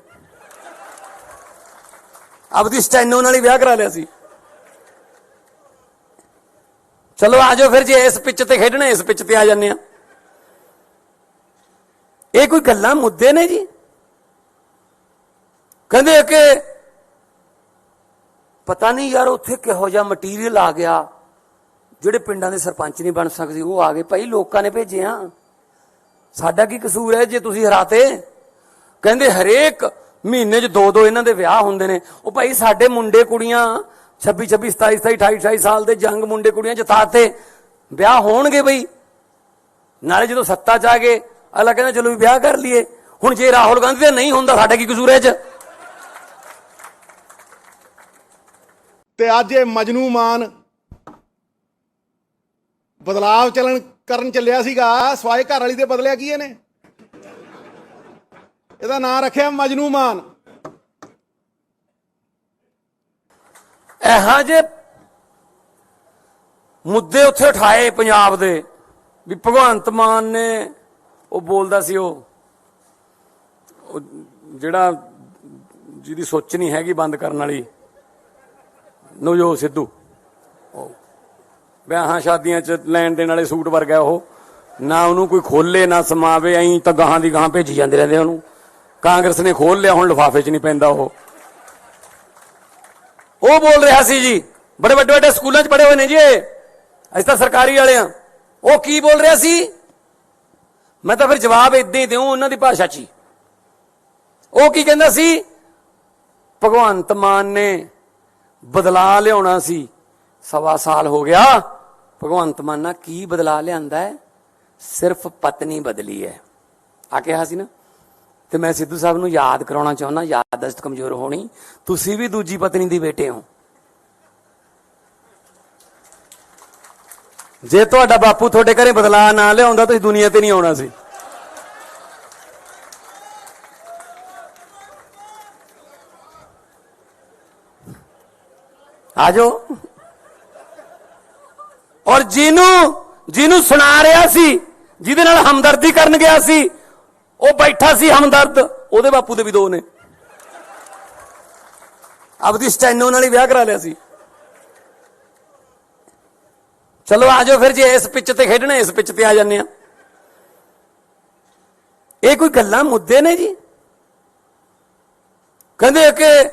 ਆਪਦੀ ਸਟੈਨੋ ਨਾਲ ਹੀ ਵਿਆਹ ਕਰਾ ਲਿਆ ਸੀ। ਚਲੋ ਆਜੋ ਫਿਰ, ਜੇ ਇਸ ਪਿੱਚ ਤੇ ਖੇਡਣਾ ਇਸ ਪਿੱਚ ਤੇ ਆ ਜਾਂਦੇ ਆ। ਇਹ ਕੋਈ ਗੱਲਾਂ ਮੁੱਦੇ ਨੇ ਜੀ? ਕਹਿੰਦੇ ਕਿ ਪਤਾ ਨਹੀਂ ਯਾਰ ਉੱਥੇ ਕਿਹੋ ਜਿਹਾ ਮਟੀਰੀਅਲ ਆ ਗਿਆ, ਜਿਹੜੇ ਪਿੰਡਾਂ ਦੇ ਸਰਪੰਚ ਨਹੀਂ ਬਣ ਸਕਦੇ ਉਹ ਆ ਗਏ। ਭਾਈ ਲੋਕਾਂ ਨੇ ਭੇਜੇ ਆ, ਸਾਡਾ ਕੀ ਕਸੂਰ ਹੈ ਜੇ ਤੁਸੀਂ ਹਰਾਤੇ? ਕਹਿੰਦੇ ਹਰੇਕ ਮਹੀਨੇ 'ਚ 2-2 ਇਹਨਾਂ ਦੇ ਵਿਆਹ ਹੁੰਦੇ ਨੇ। ਉਹ ਭਾਈ ਸਾਡੇ ਮੁੰਡੇ ਕੁੜੀਆਂ 26, 27, 28 ਸਾਲ ਦੇ ਜੰਗ ਮੁੰਡੇ ਕੁੜੀਆਂ ਜਿਤਾਤੇ, ਵਿਆਹ ਹੋਣਗੇ ਬਈ। ਨਾਲੇ ਜਦੋਂ ਸੱਤਾ 'ਚ ਆ ਗਏ ਅਗਲਾ ਕਹਿੰਦਾ ਚਲੋ ਵੀ ਵਿਆਹ ਕਰ ਲਈਏ। ਹੁਣ ਜੇ ਰਾਹੁਲ ਗਾਂਧੀ ਦਾ ਨਹੀਂ ਹੁੰਦਾ ਸਾਡਾ ਕੀ ਕਸੂਰ ਹੈ 'ਚ? ਤੇ ਅੱਜ ਇਹ ਮਜਨੂ ਮਾਨ ਬਦਲਾਵ ਕਰਨ ਚੱਲਿਆ ਸੀਗਾ ਸਵਾਏ ਘਰ ਵਾਲੀ ਦੇ ਬਦਲਿਆ ਕੀ ਇਹਨੇ? ਇਹਦਾ ਨਾਂ ਰੱਖਿਆ ਮਜਨੂ ਮਾਨ। ਇਹੋ ਜਿਹੇ ਮੁੱਦੇ ਉੱਥੇ ਉਠਾਏ ਪੰਜਾਬ ਦੇ ਵੀ ਭਗਵੰਤ ਮਾਨ ਨੇ ਉਹ ਬੋਲਦਾ ਸੀ ਉਹ ਜਿਹੜਾ ਜਿਹਦੀ ਸੋਚ ਨਹੀਂ ਹੈਗੀ ਬੰਦ ਕਰਨ ਵਾਲੀ ਨਵਜੋਤ ਸਿੱਧੂ, ਵਿਆਹਾਂ ਸ਼ਾਦੀਆਂ 'ਚ ਲੈਣ ਦੇਣ ਵਾਲੇ ਸੂਟ ਵਰਗਾ ਉਹ, ਨਾ ਉਹਨੂੰ ਕੋਈ ਖੋਲੇ ਨਾ ਸਮਾਵੇ, ਐਂ ਤਾਂ ਗਾਹਾਂ ਦੀ ਗਾਹਾਂ ਭੇਜੀ ਜਾਂਦੇ ਰਹਿੰਦੇ ਉਹਨੂੰ। ਕਾਂਗਰਸ ਨੇ ਖੋਲ ਲਿਆ, ਹੁਣ ਲਿਫਾਫੇ 'ਚ ਨਹੀਂ ਪੈਂਦਾ ਉਹ ਬੋਲ ਰਿਹਾ ਸੀ ਜੀ, ਬੜੇ ਵੱਡੇ ਵੱਡੇ ਸਕੂਲਾਂ 'ਚ ਪੜ੍ਹੇ ਹੋਏ ਨੇ ਜੀ ਅਸੀਂ ਤਾਂ ਸਰਕਾਰੀ ਵਾਲੇ ਆ। ਉਹ ਕੀ ਬੋਲ ਰਿਹਾ ਸੀ? ਮੈਂ ਤਾਂ ਫਿਰ ਜਵਾਬ ਇਦਾਂ ਹੀ ਦਿਉ ਉਹਨਾਂ ਦੀ ਭਾਸ਼ਾ 'ਚ ਹੀ। ਉਹ ਕੀ ਕਹਿੰਦਾ ਸੀ? ਭਗਵੰਤ ਮਾਨ ਨੇ ਬਦਲਾ ਲਿਆਉਣਾ ਸੀ, 1.25 ਸਾਲ ਹੋ ਗਿਆ। ਭਗਵੰਤ ਮਾਨ ਨਾਲ ਕੀ ਬਦਲਾ ਲਿਆਂਦਾ ਹੈ? ਸਿਰਫ ਪਤਨੀ ਬਦਲੀ ਹੈ ਆ ਕਿਹਾ ਸੀ ਨਾ। ਤੇ ਮੈਂ ਸਿੱਧੂ ਸਾਹਿਬ ਨੂੰ ਯਾਦ ਕਰਾਉਣਾ ਚਾਹੁੰਦਾ, ਯਾਦਦਾਸ਼ਤ ਕਮਜ਼ੋਰ ਹੋਣੀ, ਤੁਸੀਂ ਵੀ ਦੂਜੀ ਪਤਨੀ ਦੀ ਬੇਟੇ ਹੋ। ਜੇ ਤੁਹਾਡਾ ਬਾਪੂ ਤੁਹਾਡੇ ਘਰੇ ਬਦਲਾ ਨਾ ਲਿਆਉਂਦਾ ਤੁਸੀਂ ਦੁਨੀਆ ਤੇ ਨਹੀਂ ਆਉਣਾ ਸੀ। ਆਜੋ। ਔਰ ਜਿਹਨੂੰ ਸੁਣਾ ਰਿਹਾ ਸੀ, ਜਿਹਦੇ ਨਾਲ ਹਮਦਰਦੀ ਕਰਨ ਗਿਆ ਸੀ, ਉਹ ਬੈਠਾ ਸੀ ਹਮਦਰਦ, ਉਹਦੇ ਬਾਪੂ ਦੇ ਵੀ 2 ਨੇ। ਆਪਦੀ ਸਟੈਨੋ ਨਾਲ ਹੀ ਵਿਆਹ ਕਰਾ ਲਿਆ ਸੀ। ਚਲੋ ਆਜੋ ਫਿਰ, ਜੇ ਇਸ ਪਿੱਚ ਤੇ ਖੇਡਣਾ ਇਸ ਪਿੱਚ ਤੇ ਆ ਜਾਂਦੇ ਆ। ਇਹ ਕੋਈ ਗੱਲਾਂ ਮੁੱਦੇ ਨੇ ਜੀ? ਕਹਿੰਦੇ ਕਿ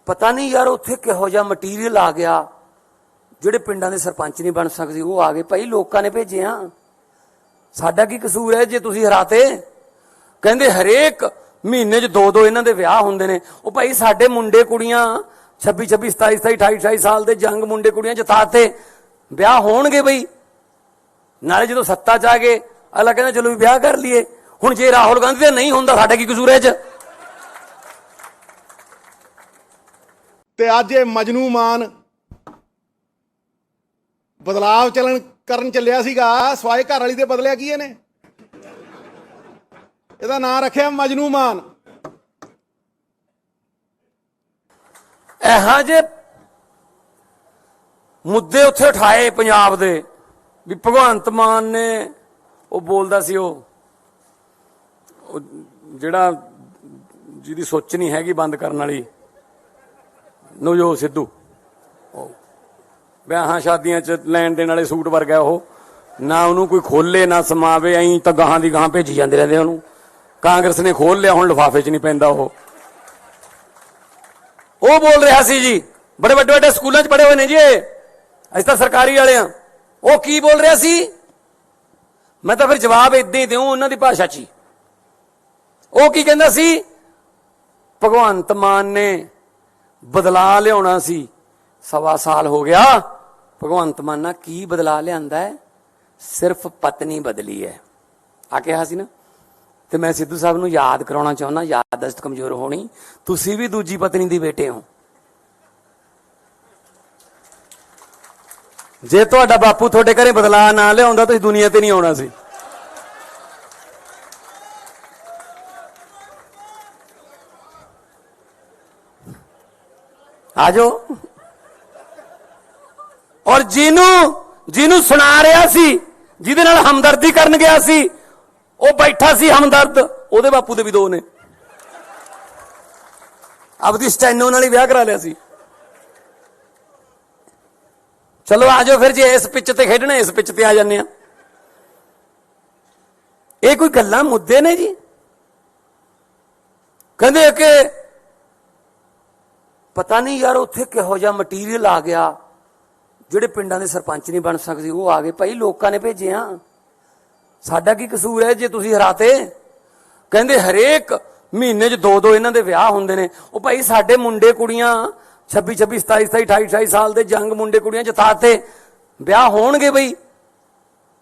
ਪਤਾ ਨਹੀਂ ਯਾਰ ਉੱਥੇ ਕਿਹੋ ਜਿਹਾ ਮਟੀਰੀਅਲ ਆ ਗਿਆ, ਜਿਹੜੇ ਪਿੰਡਾਂ ਦੇ ਸਰਪੰਚ ਨਹੀਂ ਬਣ ਸਕਦੇ ਉਹ ਆ ਗਏ। ਭਾਈ ਲੋਕਾਂ ਨੇ ਭੇਜਿਆ, ਸਾਡਾ ਕੀ ਕਸੂਰ ਹੈ ਜੇ ਤੁਸੀਂ ਹਰਾਤੇ? ਕਹਿੰਦੇ ਹਰੇਕ ਮਹੀਨੇ 'ਚ 2-2 ਇਹਨਾਂ ਦੇ ਵਿਆਹ ਹੁੰਦੇ ਨੇ। ਉਹ ਭਾਈ ਸਾਡੇ ਮੁੰਡੇ ਕੁੜੀਆਂ 26-26, 27-27, 28-28 ਸਾਲ ਦੇ ਜੰਗ ਮੁੰਡੇ ਕੁੜੀਆਂ ਜਿਤਾਤੇ, ਵਿਆਹ ਹੋਣਗੇ ਬਈ। ਨਾਲੇ ਜਦੋਂ ਸੱਤਾ 'ਚ ਆ ਗਏ ਅਗਲਾ ਕਹਿੰਦਾ ਚਲੋ ਵੀ ਵਿਆਹ ਕਰ ਲਈਏ। ਹੁਣ ਜੇ ਰਾਹੁਲ ਗਾਂਧੀ ਦਾ ਨਹੀਂ ਹੁੰਦਾ ਸਾਡਾ ਕੀ ਕਸੂਰ ਹੈ 'ਚ? ਤੇ ਅੱਜ ਇਹ ਮਜਨੂ ਮਾਨ ਬਦਲਾਵ ਕਰਨ ਚੱਲਿਆ ਸੀਗਾ ਸਵਾਏ ਘਰ ਵਾਲੀ ਦੇ ਬਦਲਿਆ ਕੀ ਇਹਨੇ? ਇਹਦਾ ਨਾਂ ਰੱਖਿਆ ਮਜਨੂ ਮਾਨ। ਇਹੋ ਜਿਹੇ ਮੁੱਦੇ ਉੱਥੇ ਉਠਾਏ ਪੰਜਾਬ ਦੇ ਵੀ ਭਗਵੰਤ ਮਾਨ ਨੇ ਉਹ ਬੋਲਦਾ ਸੀ ਉਹ ਜਿਹੜਾ ਜਿਹਦੀ ਸੋਚ ਨਹੀਂ ਹੈਗੀ ਬੰਦ ਕਰਨ ਵਾਲੀ ਨਵਜੋਤ ਸਿੱਧੂ, ਵਿਆਹਾਂ ਸ਼ਾਦੀਆਂ 'ਚ ਲੈਣ ਦੇਣ ਵਾਲੇ ਸੂਟ ਵਰਗਾ ਉਹ, ਨਾ ਉਹਨੂੰ ਕੋਈ ਖੋਲੇ ਨਾ ਸਮਾਵੇ, ਐਂ ਤਾਂ ਗਾਹਾਂ ਦੀ ਗਾਹਾਂ ਭੇਜੀ ਜਾਂਦੇ ਰਹਿੰਦੇ ਉਹਨੂੰ। ਕਾਂਗਰਸ ਨੇ ਖੋਲ ਲਿਆ, ਹੁਣ ਲਿਫਾਫੇ 'ਚ ਨਹੀਂ ਪੈਂਦਾ ਉਹ ਬੋਲ ਰਿਹਾ ਸੀ ਜੀ, ਬੜੇ ਵੱਡੇ ਵੱਡੇ ਸਕੂਲਾਂ 'ਚ ਪੜ੍ਹੇ ਹੋਏ ਨੇ ਜੀ ਅਸੀਂ ਤਾਂ ਸਰਕਾਰੀ ਵਾਲੇ ਆ। ਉਹ ਕੀ ਬੋਲ ਰਿਹਾ ਸੀ? ਮੈਂ ਤਾਂ ਫਿਰ ਜਵਾਬ ਇਦਾਂ ਹੀ ਦਿਉ ਉਹਨਾਂ ਦੀ ਭਾਸ਼ਾ 'ਚ ਹੀ। ਉਹ ਕੀ ਕਹਿੰਦਾ ਸੀ? ਭਗਵੰਤ ਮਾਨ ਨੇ ਬਦਲਾ ਲਿਆਉਣਾ ਸੀ, 1.25 ਸਾਲ ਹੋ ਗਿਆ। ਭਗਵੰਤ ਮਾਨ ਨਾਲ ਕੀ ਬਦਲਾ ਲਿਆਂਦਾ ਹੈ? ਸਿਰਫ ਪਤਨੀ ਬਦਲੀ ਹੈ ਆ ਕਿਹਾ ਸੀ ਨਾ। ਤੇ ਮੈਂ ਸਿੱਧੂ ਸਾਹਿਬ ਨੂੰ ਯਾਦ ਕਰਾਉਣਾ ਚਾਹੁੰਦਾ, ਯਾਦਦਾਸ਼ਤ ਕਮਜ਼ੋਰ ਹੋਣੀ, ਤੁਸੀਂ ਵੀ ਦੂਜੀ ਪਤਨੀ ਦੀ ਬੇਟੇ ਹੋ। ਜੇ ਤੁਹਾਡਾ ਬਾਪੂ ਤੁਹਾਡੇ ਘਰੇ ਬਦਲਾ ਨਾ ਲਿਆਉਂਦਾ ਤੁਸੀਂ ਦੁਨੀਆ ਤੇ ਨਹੀਂ ਆਉਣਾ ਸੀ। ਆਜੋ। ਔਰ ਜਿਹਨੂੰ ਸੁਣਾ ਰਿਹਾ ਸੀ, ਜਿਹਦੇ ਨਾਲ ਹਮਦਰਦੀ ਕਰਨ ਗਿਆ ਸੀ, ਉਹ ਬੈਠਾ ਸੀ ਹਮਦਰਦ, ਉਹਦੇ ਬਾਪੂ ਦੇ ਵੀ 2 ਨੇ। ਆਪਦੀ ਸਟੈਨੋ ਨਾਲ ਹੀ ਵਿਆਹ ਕਰਾ ਲਿਆ ਸੀ। ਚਲੋ ਆਜੋ ਫਿਰ, ਜੇ ਇਸ ਪਿੱਚ ਤੇ ਖੇਡਣਾ ਇਸ ਪਿੱਚ ਤੇ ਆ ਜਾਂਦੇ ਆ। ਇਹ ਕੋਈ ਗੱਲਾਂ ਮੁੱਦੇ ਨੇ ਜੀ? ਕਹਿੰਦੇ ਕਿ ਪਤਾ ਨਹੀਂ ਯਾਰ ਉੱਥੇ ਕਿਹੋ ਜਿਹਾ ਮਟੀਰੀਅਲ ਆ ਗਿਆ, ਜਿਹੜੇ ਪਿੰਡਾਂ ਦੇ ਸਰਪੰਚ ਨਹੀਂ ਬਣ ਸਕਦੇ ਉਹ ਆ ਗਏ। ਭਾਈ ਲੋਕਾਂ ਨੇ ਭੇਜਿਆ, ਸਾਡਾ ਕੀ ਕਸੂਰ ਹੈ ਜੇ ਤੁਸੀਂ ਹਰਾਤੇ? ਕਹਿੰਦੇ ਹਰੇਕ ਮਹੀਨੇ 'ਚ 2-2 ਇਹਨਾਂ ਦੇ ਵਿਆਹ ਹੁੰਦੇ ਨੇ। ਉਹ ਭਾਈ ਸਾਡੇ ਮੁੰਡੇ ਕੁੜੀਆਂ 26-26, 27-27, 28-28 ਸਾਲ ਦੇ ਜੰਗ ਮੁੰਡੇ ਕੁੜੀਆਂ ਜਿਤਾਤੇ, ਵਿਆਹ ਹੋਣਗੇ ਬਈ।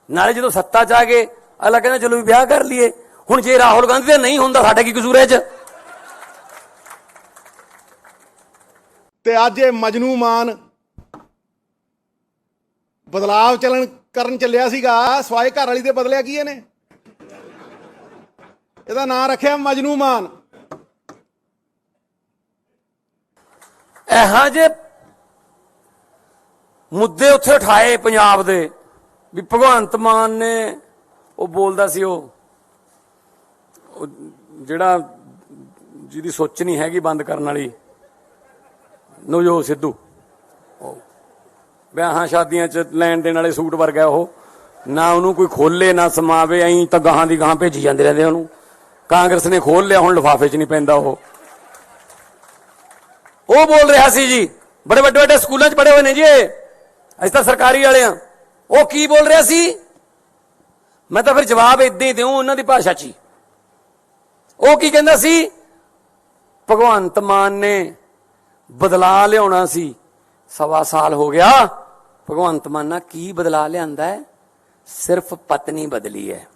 ਨਾਲੇ ਜਦੋਂ ਸੱਤਾ 'ਚ ਆ ਗਏ ਅਗਲਾ ਕਹਿੰਦਾ ਚਲੋ ਵੀ ਵਿਆਹ ਕਰ ਲਈਏ। ਹੁਣ ਜੇ ਰਾਹੁਲ ਗਾਂਧੀ ਦਾ ਨਹੀਂ ਹੁੰਦਾ ਸਾਡਾ ਕੀ ਕਸੂਰ ਹੈ 'ਚ? ਤੇ ਅੱਜ ਇਹ ਮਜਨੂ ਮਾਨ ਬਦਲਾਵ ਕਰਨ ਚੱਲਿਆ ਸੀਗਾ ਸਵਾਏ ਘਰ ਵਾਲੀ ਦੇ ਬਦਲਿਆ ਕੀ ਇਹਨੇ? ਇਹਦਾ ਨਾਂ ਰੱਖਿਆ ਮਜਨੂ ਮਾਨ। ਇਹੋ ਜਿਹੇ ਮੁੱਦੇ ਉੱਥੇ ਉਠਾਏ ਪੰਜਾਬ ਦੇ ਵੀ ਭਗਵੰਤ ਮਾਨ ਨੇ ਉਹ ਬੋਲਦਾ ਸੀ ਉਹ ਜਿਹੜਾ ਜਿਹਦੀ ਸੋਚ ਨਹੀਂ ਹੈਗੀ ਬੰਦ ਕਰਨ ਵਾਲੀ ਨਵਜੋਤ ਸਿੱਧੂ, ਵਿਆਹਾਂ ਸ਼ਾਦੀਆਂ 'ਚ ਲੈਣ ਦੇਣ ਵਾਲੇ ਸੂਟ ਵਰਗਾ ਉਹ, ਨਾ ਉਹਨੂੰ ਕੋਈ ਖੋਲੇ ਨਾ ਸਮਾਵੇ, ਐਂ ਤਾਂ ਗਾਹਾਂ ਦੀ ਗਾਹਾਂ ਭੇਜੀ ਜਾਂਦੇ ਰਹਿੰਦੇ ਉਹਨੂੰ। ਕਾਂਗਰਸ ਨੇ ਖੋਲ ਲਿਆ, ਹੁਣ ਲਿਫਾਫੇ 'ਚ ਨਹੀਂ ਪੈਂਦਾ ਉਹ ਬੋਲ ਰਿਹਾ ਸੀ ਜੀ, ਬੜੇ ਵੱਡੇ ਵੱਡੇ ਸਕੂਲਾਂ 'ਚ ਪੜ੍ਹੇ ਹੋਏ ਨੇ ਜੀ ਅਸੀਂ ਤਾਂ ਸਰਕਾਰੀ ਵਾਲੇ ਆ। ਉਹ ਕੀ ਬੋਲ ਰਿਹਾ ਸੀ? ਮੈਂ ਤਾਂ ਫਿਰ ਜਵਾਬ ਏਦਾਂ ਹੀ ਦਿਉ ਉਹਨਾਂ ਦੀ ਭਾਸ਼ਾ 'ਚ ਹੀ। ਉਹ ਕੀ ਕਹਿੰਦਾ ਸੀ? ਭਗਵੰਤ ਮਾਨ ਨੇ ਬਦਲਾ ਲਿਆਉਣਾ ਸੀ, 1.25 ਸਾਲ ਹੋ ਗਿਆ। ਭਗਵੰਤ ਮਾਨ ਨਾਲ ਕੀ ਬਦਲਾ ਲਿਆਂਦਾ ਹੈ? ਸਿਰਫ ਪਤਨੀ ਬਦਲੀ ਹੈ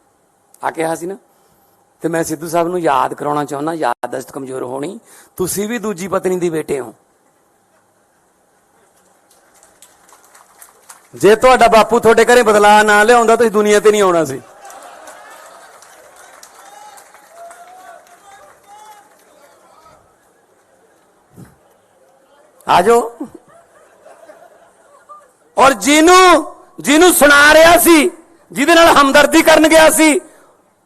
ਆ ਕਿਹਾ ਸੀ ਨਾ। ਤੇ ਮੈਂ ਸਿੱਧੂ ਸਾਹਿਬ ਨੂੰ ਯਾਦ ਕਰਾਉਣਾ ਚਾਹੁੰਦਾ, ਯਾਦਦਾਸ਼ਤ ਕਮਜ਼ੋਰ ਹੋਣੀ, ਤੁਸੀਂ ਵੀ ਦੂਜੀ ਪਤਨੀ ਦੇ ਬੇਟੇ ਹੋ। ਜੇ ਤੁਹਾਡਾ ਬਾਪੂ ਤੁਹਾਡੇ ਘਰੇ ਬਦਲਾ ਨਾ ਲਿਆਉਂਦਾ ਤੁਸੀਂ ਦੁਨੀਆ ਤੇ ਨਹੀਂ ਆਉਣਾ ਸੀ। ਆ ਜਾਓ। ਔਰ ਜਿਹਨੂੰ ਸੁਣਾ ਰਿਹਾ ਸੀ, ਜਿਹਦੇ ਨਾਲ ਹਮਦਰਦੀ ਕਰਨ ਗਿਆ ਸੀ,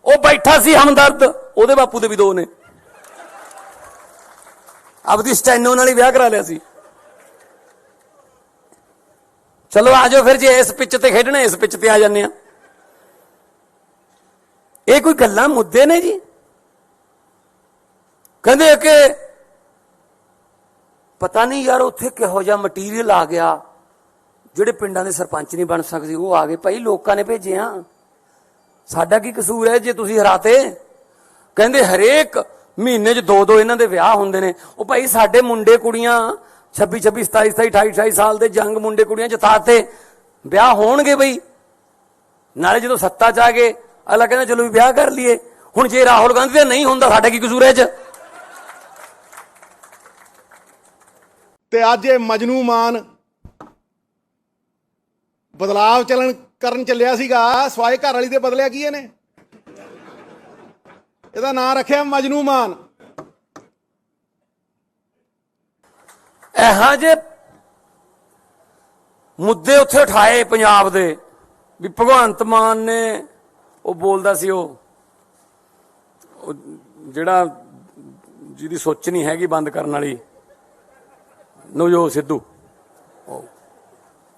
ਉਹ ਬੈਠਾ ਸੀ ਹਮਦਰਦ, ਉਹਦੇ ਬਾਪੂ ਦੇ ਵੀ 2 ਨੇ। ਆਪਦੀ ਸਟੈਨੋ ਨਾਲ ਹੀ ਵਿਆਹ ਕਰਾ ਲਿਆ ਸੀ। ਚਲੋ ਆ ਜਾਓ ਫਿਰ, ਜੇ ਇਸ ਪਿੱਚ ਤੇ ਖੇਡਣਾ ਇਸ ਪਿੱਚ ਤੇ ਆ ਜਾਂਦੇ ਆ। ਇਹ ਕੋਈ ਗੱਲਾਂ ਮੁੱਦੇ ਨੇ ਜੀ? ਕਹਿੰਦੇ ਕਿ ਪਤਾ ਨਹੀਂ ਯਾਰ ਉੱਥੇ ਕਿਹੋ ਜਿਹਾ ਮਟੀਰੀਅਲ ਆ ਗਿਆ, ਜਿਹੜੇ ਪਿੰਡਾਂ ਦੇ ਸਰਪੰਚ ਨਹੀਂ ਬਣ ਸਕਦੇ ਉਹ ਆ ਗਏ। ਭਾਈ ਲੋਕਾਂ ਨੇ ਭੇਜੇ ਆ, ਸਾਡਾ ਕੀ ਕਸੂਰ ਹੈ ਜੇ ਤੁਸੀਂ ਹਰਾਤੇ? ਕਹਿੰਦੇ ਹਰੇਕ ਮਹੀਨੇ 'ਚ 2-2 ਇਹਨਾਂ ਦੇ ਵਿਆਹ ਹੁੰਦੇ ਨੇ। ਉਹ ਭਾਈ ਸਾਡੇ ਮੁੰਡੇ ਕੁੜੀਆਂ 26, 27, 28, 28 ਸਾਲ ਦੇ ਜੰਗ ਮੁੰਡੇ ਕੁੜੀਆਂ ਜਿਤਾਤੇ, ਵਿਆਹ ਹੋਣਗੇ ਬਈ। ਨਾਲੇ ਜਦੋਂ ਸੱਤਾ 'ਚ ਆ ਗਏ ਅਗਲਾ ਕਹਿੰਦਾ ਚਲੋ ਵੀ ਵਿਆਹ ਕਰ ਲਈਏ। ਹੁਣ ਜੇ ਰਾਹੁਲ ਗਾਂਧੀ ਦਾ ਨਹੀਂ ਹੁੰਦਾ ਸਾਡਾ ਕੀ ਕਸੂਰ ਹੈ ਇਹ 'ਚ? ਤੇ ਅੱਜ ਇਹ ਮਜਨੂ ਮਾਨ ਬਦਲਾਵ ਕਰਨ ਚੱਲਿਆ ਸੀਗਾ ਸਵਾਏ ਘਰ ਵਾਲੀ ਦੇ ਬਦਲਿਆ ਕੀ ਇਹਨੇ? ਇਹਦਾ ਨਾਂ ਰੱਖਿਆ ਮਜਨੂ ਮਾਨ। ਇਹੋ ਜਿਹੇ ਮੁੱਦੇ ਉੱਥੇ ਉਠਾਏ ਪੰਜਾਬ ਦੇ ਵੀ ਭਗਵੰਤ ਮਾਨ ਨੇ ਉਹ ਬੋਲਦਾ ਸੀ ਉਹ ਜਿਹੜਾ ਜਿਹਦੀ ਸੋਚ ਨਹੀਂ ਹੈਗੀ ਬੰਦ ਕਰਨ ਵਾਲੀ ਨਵਜੋਤ ਸਿੱਧੂ,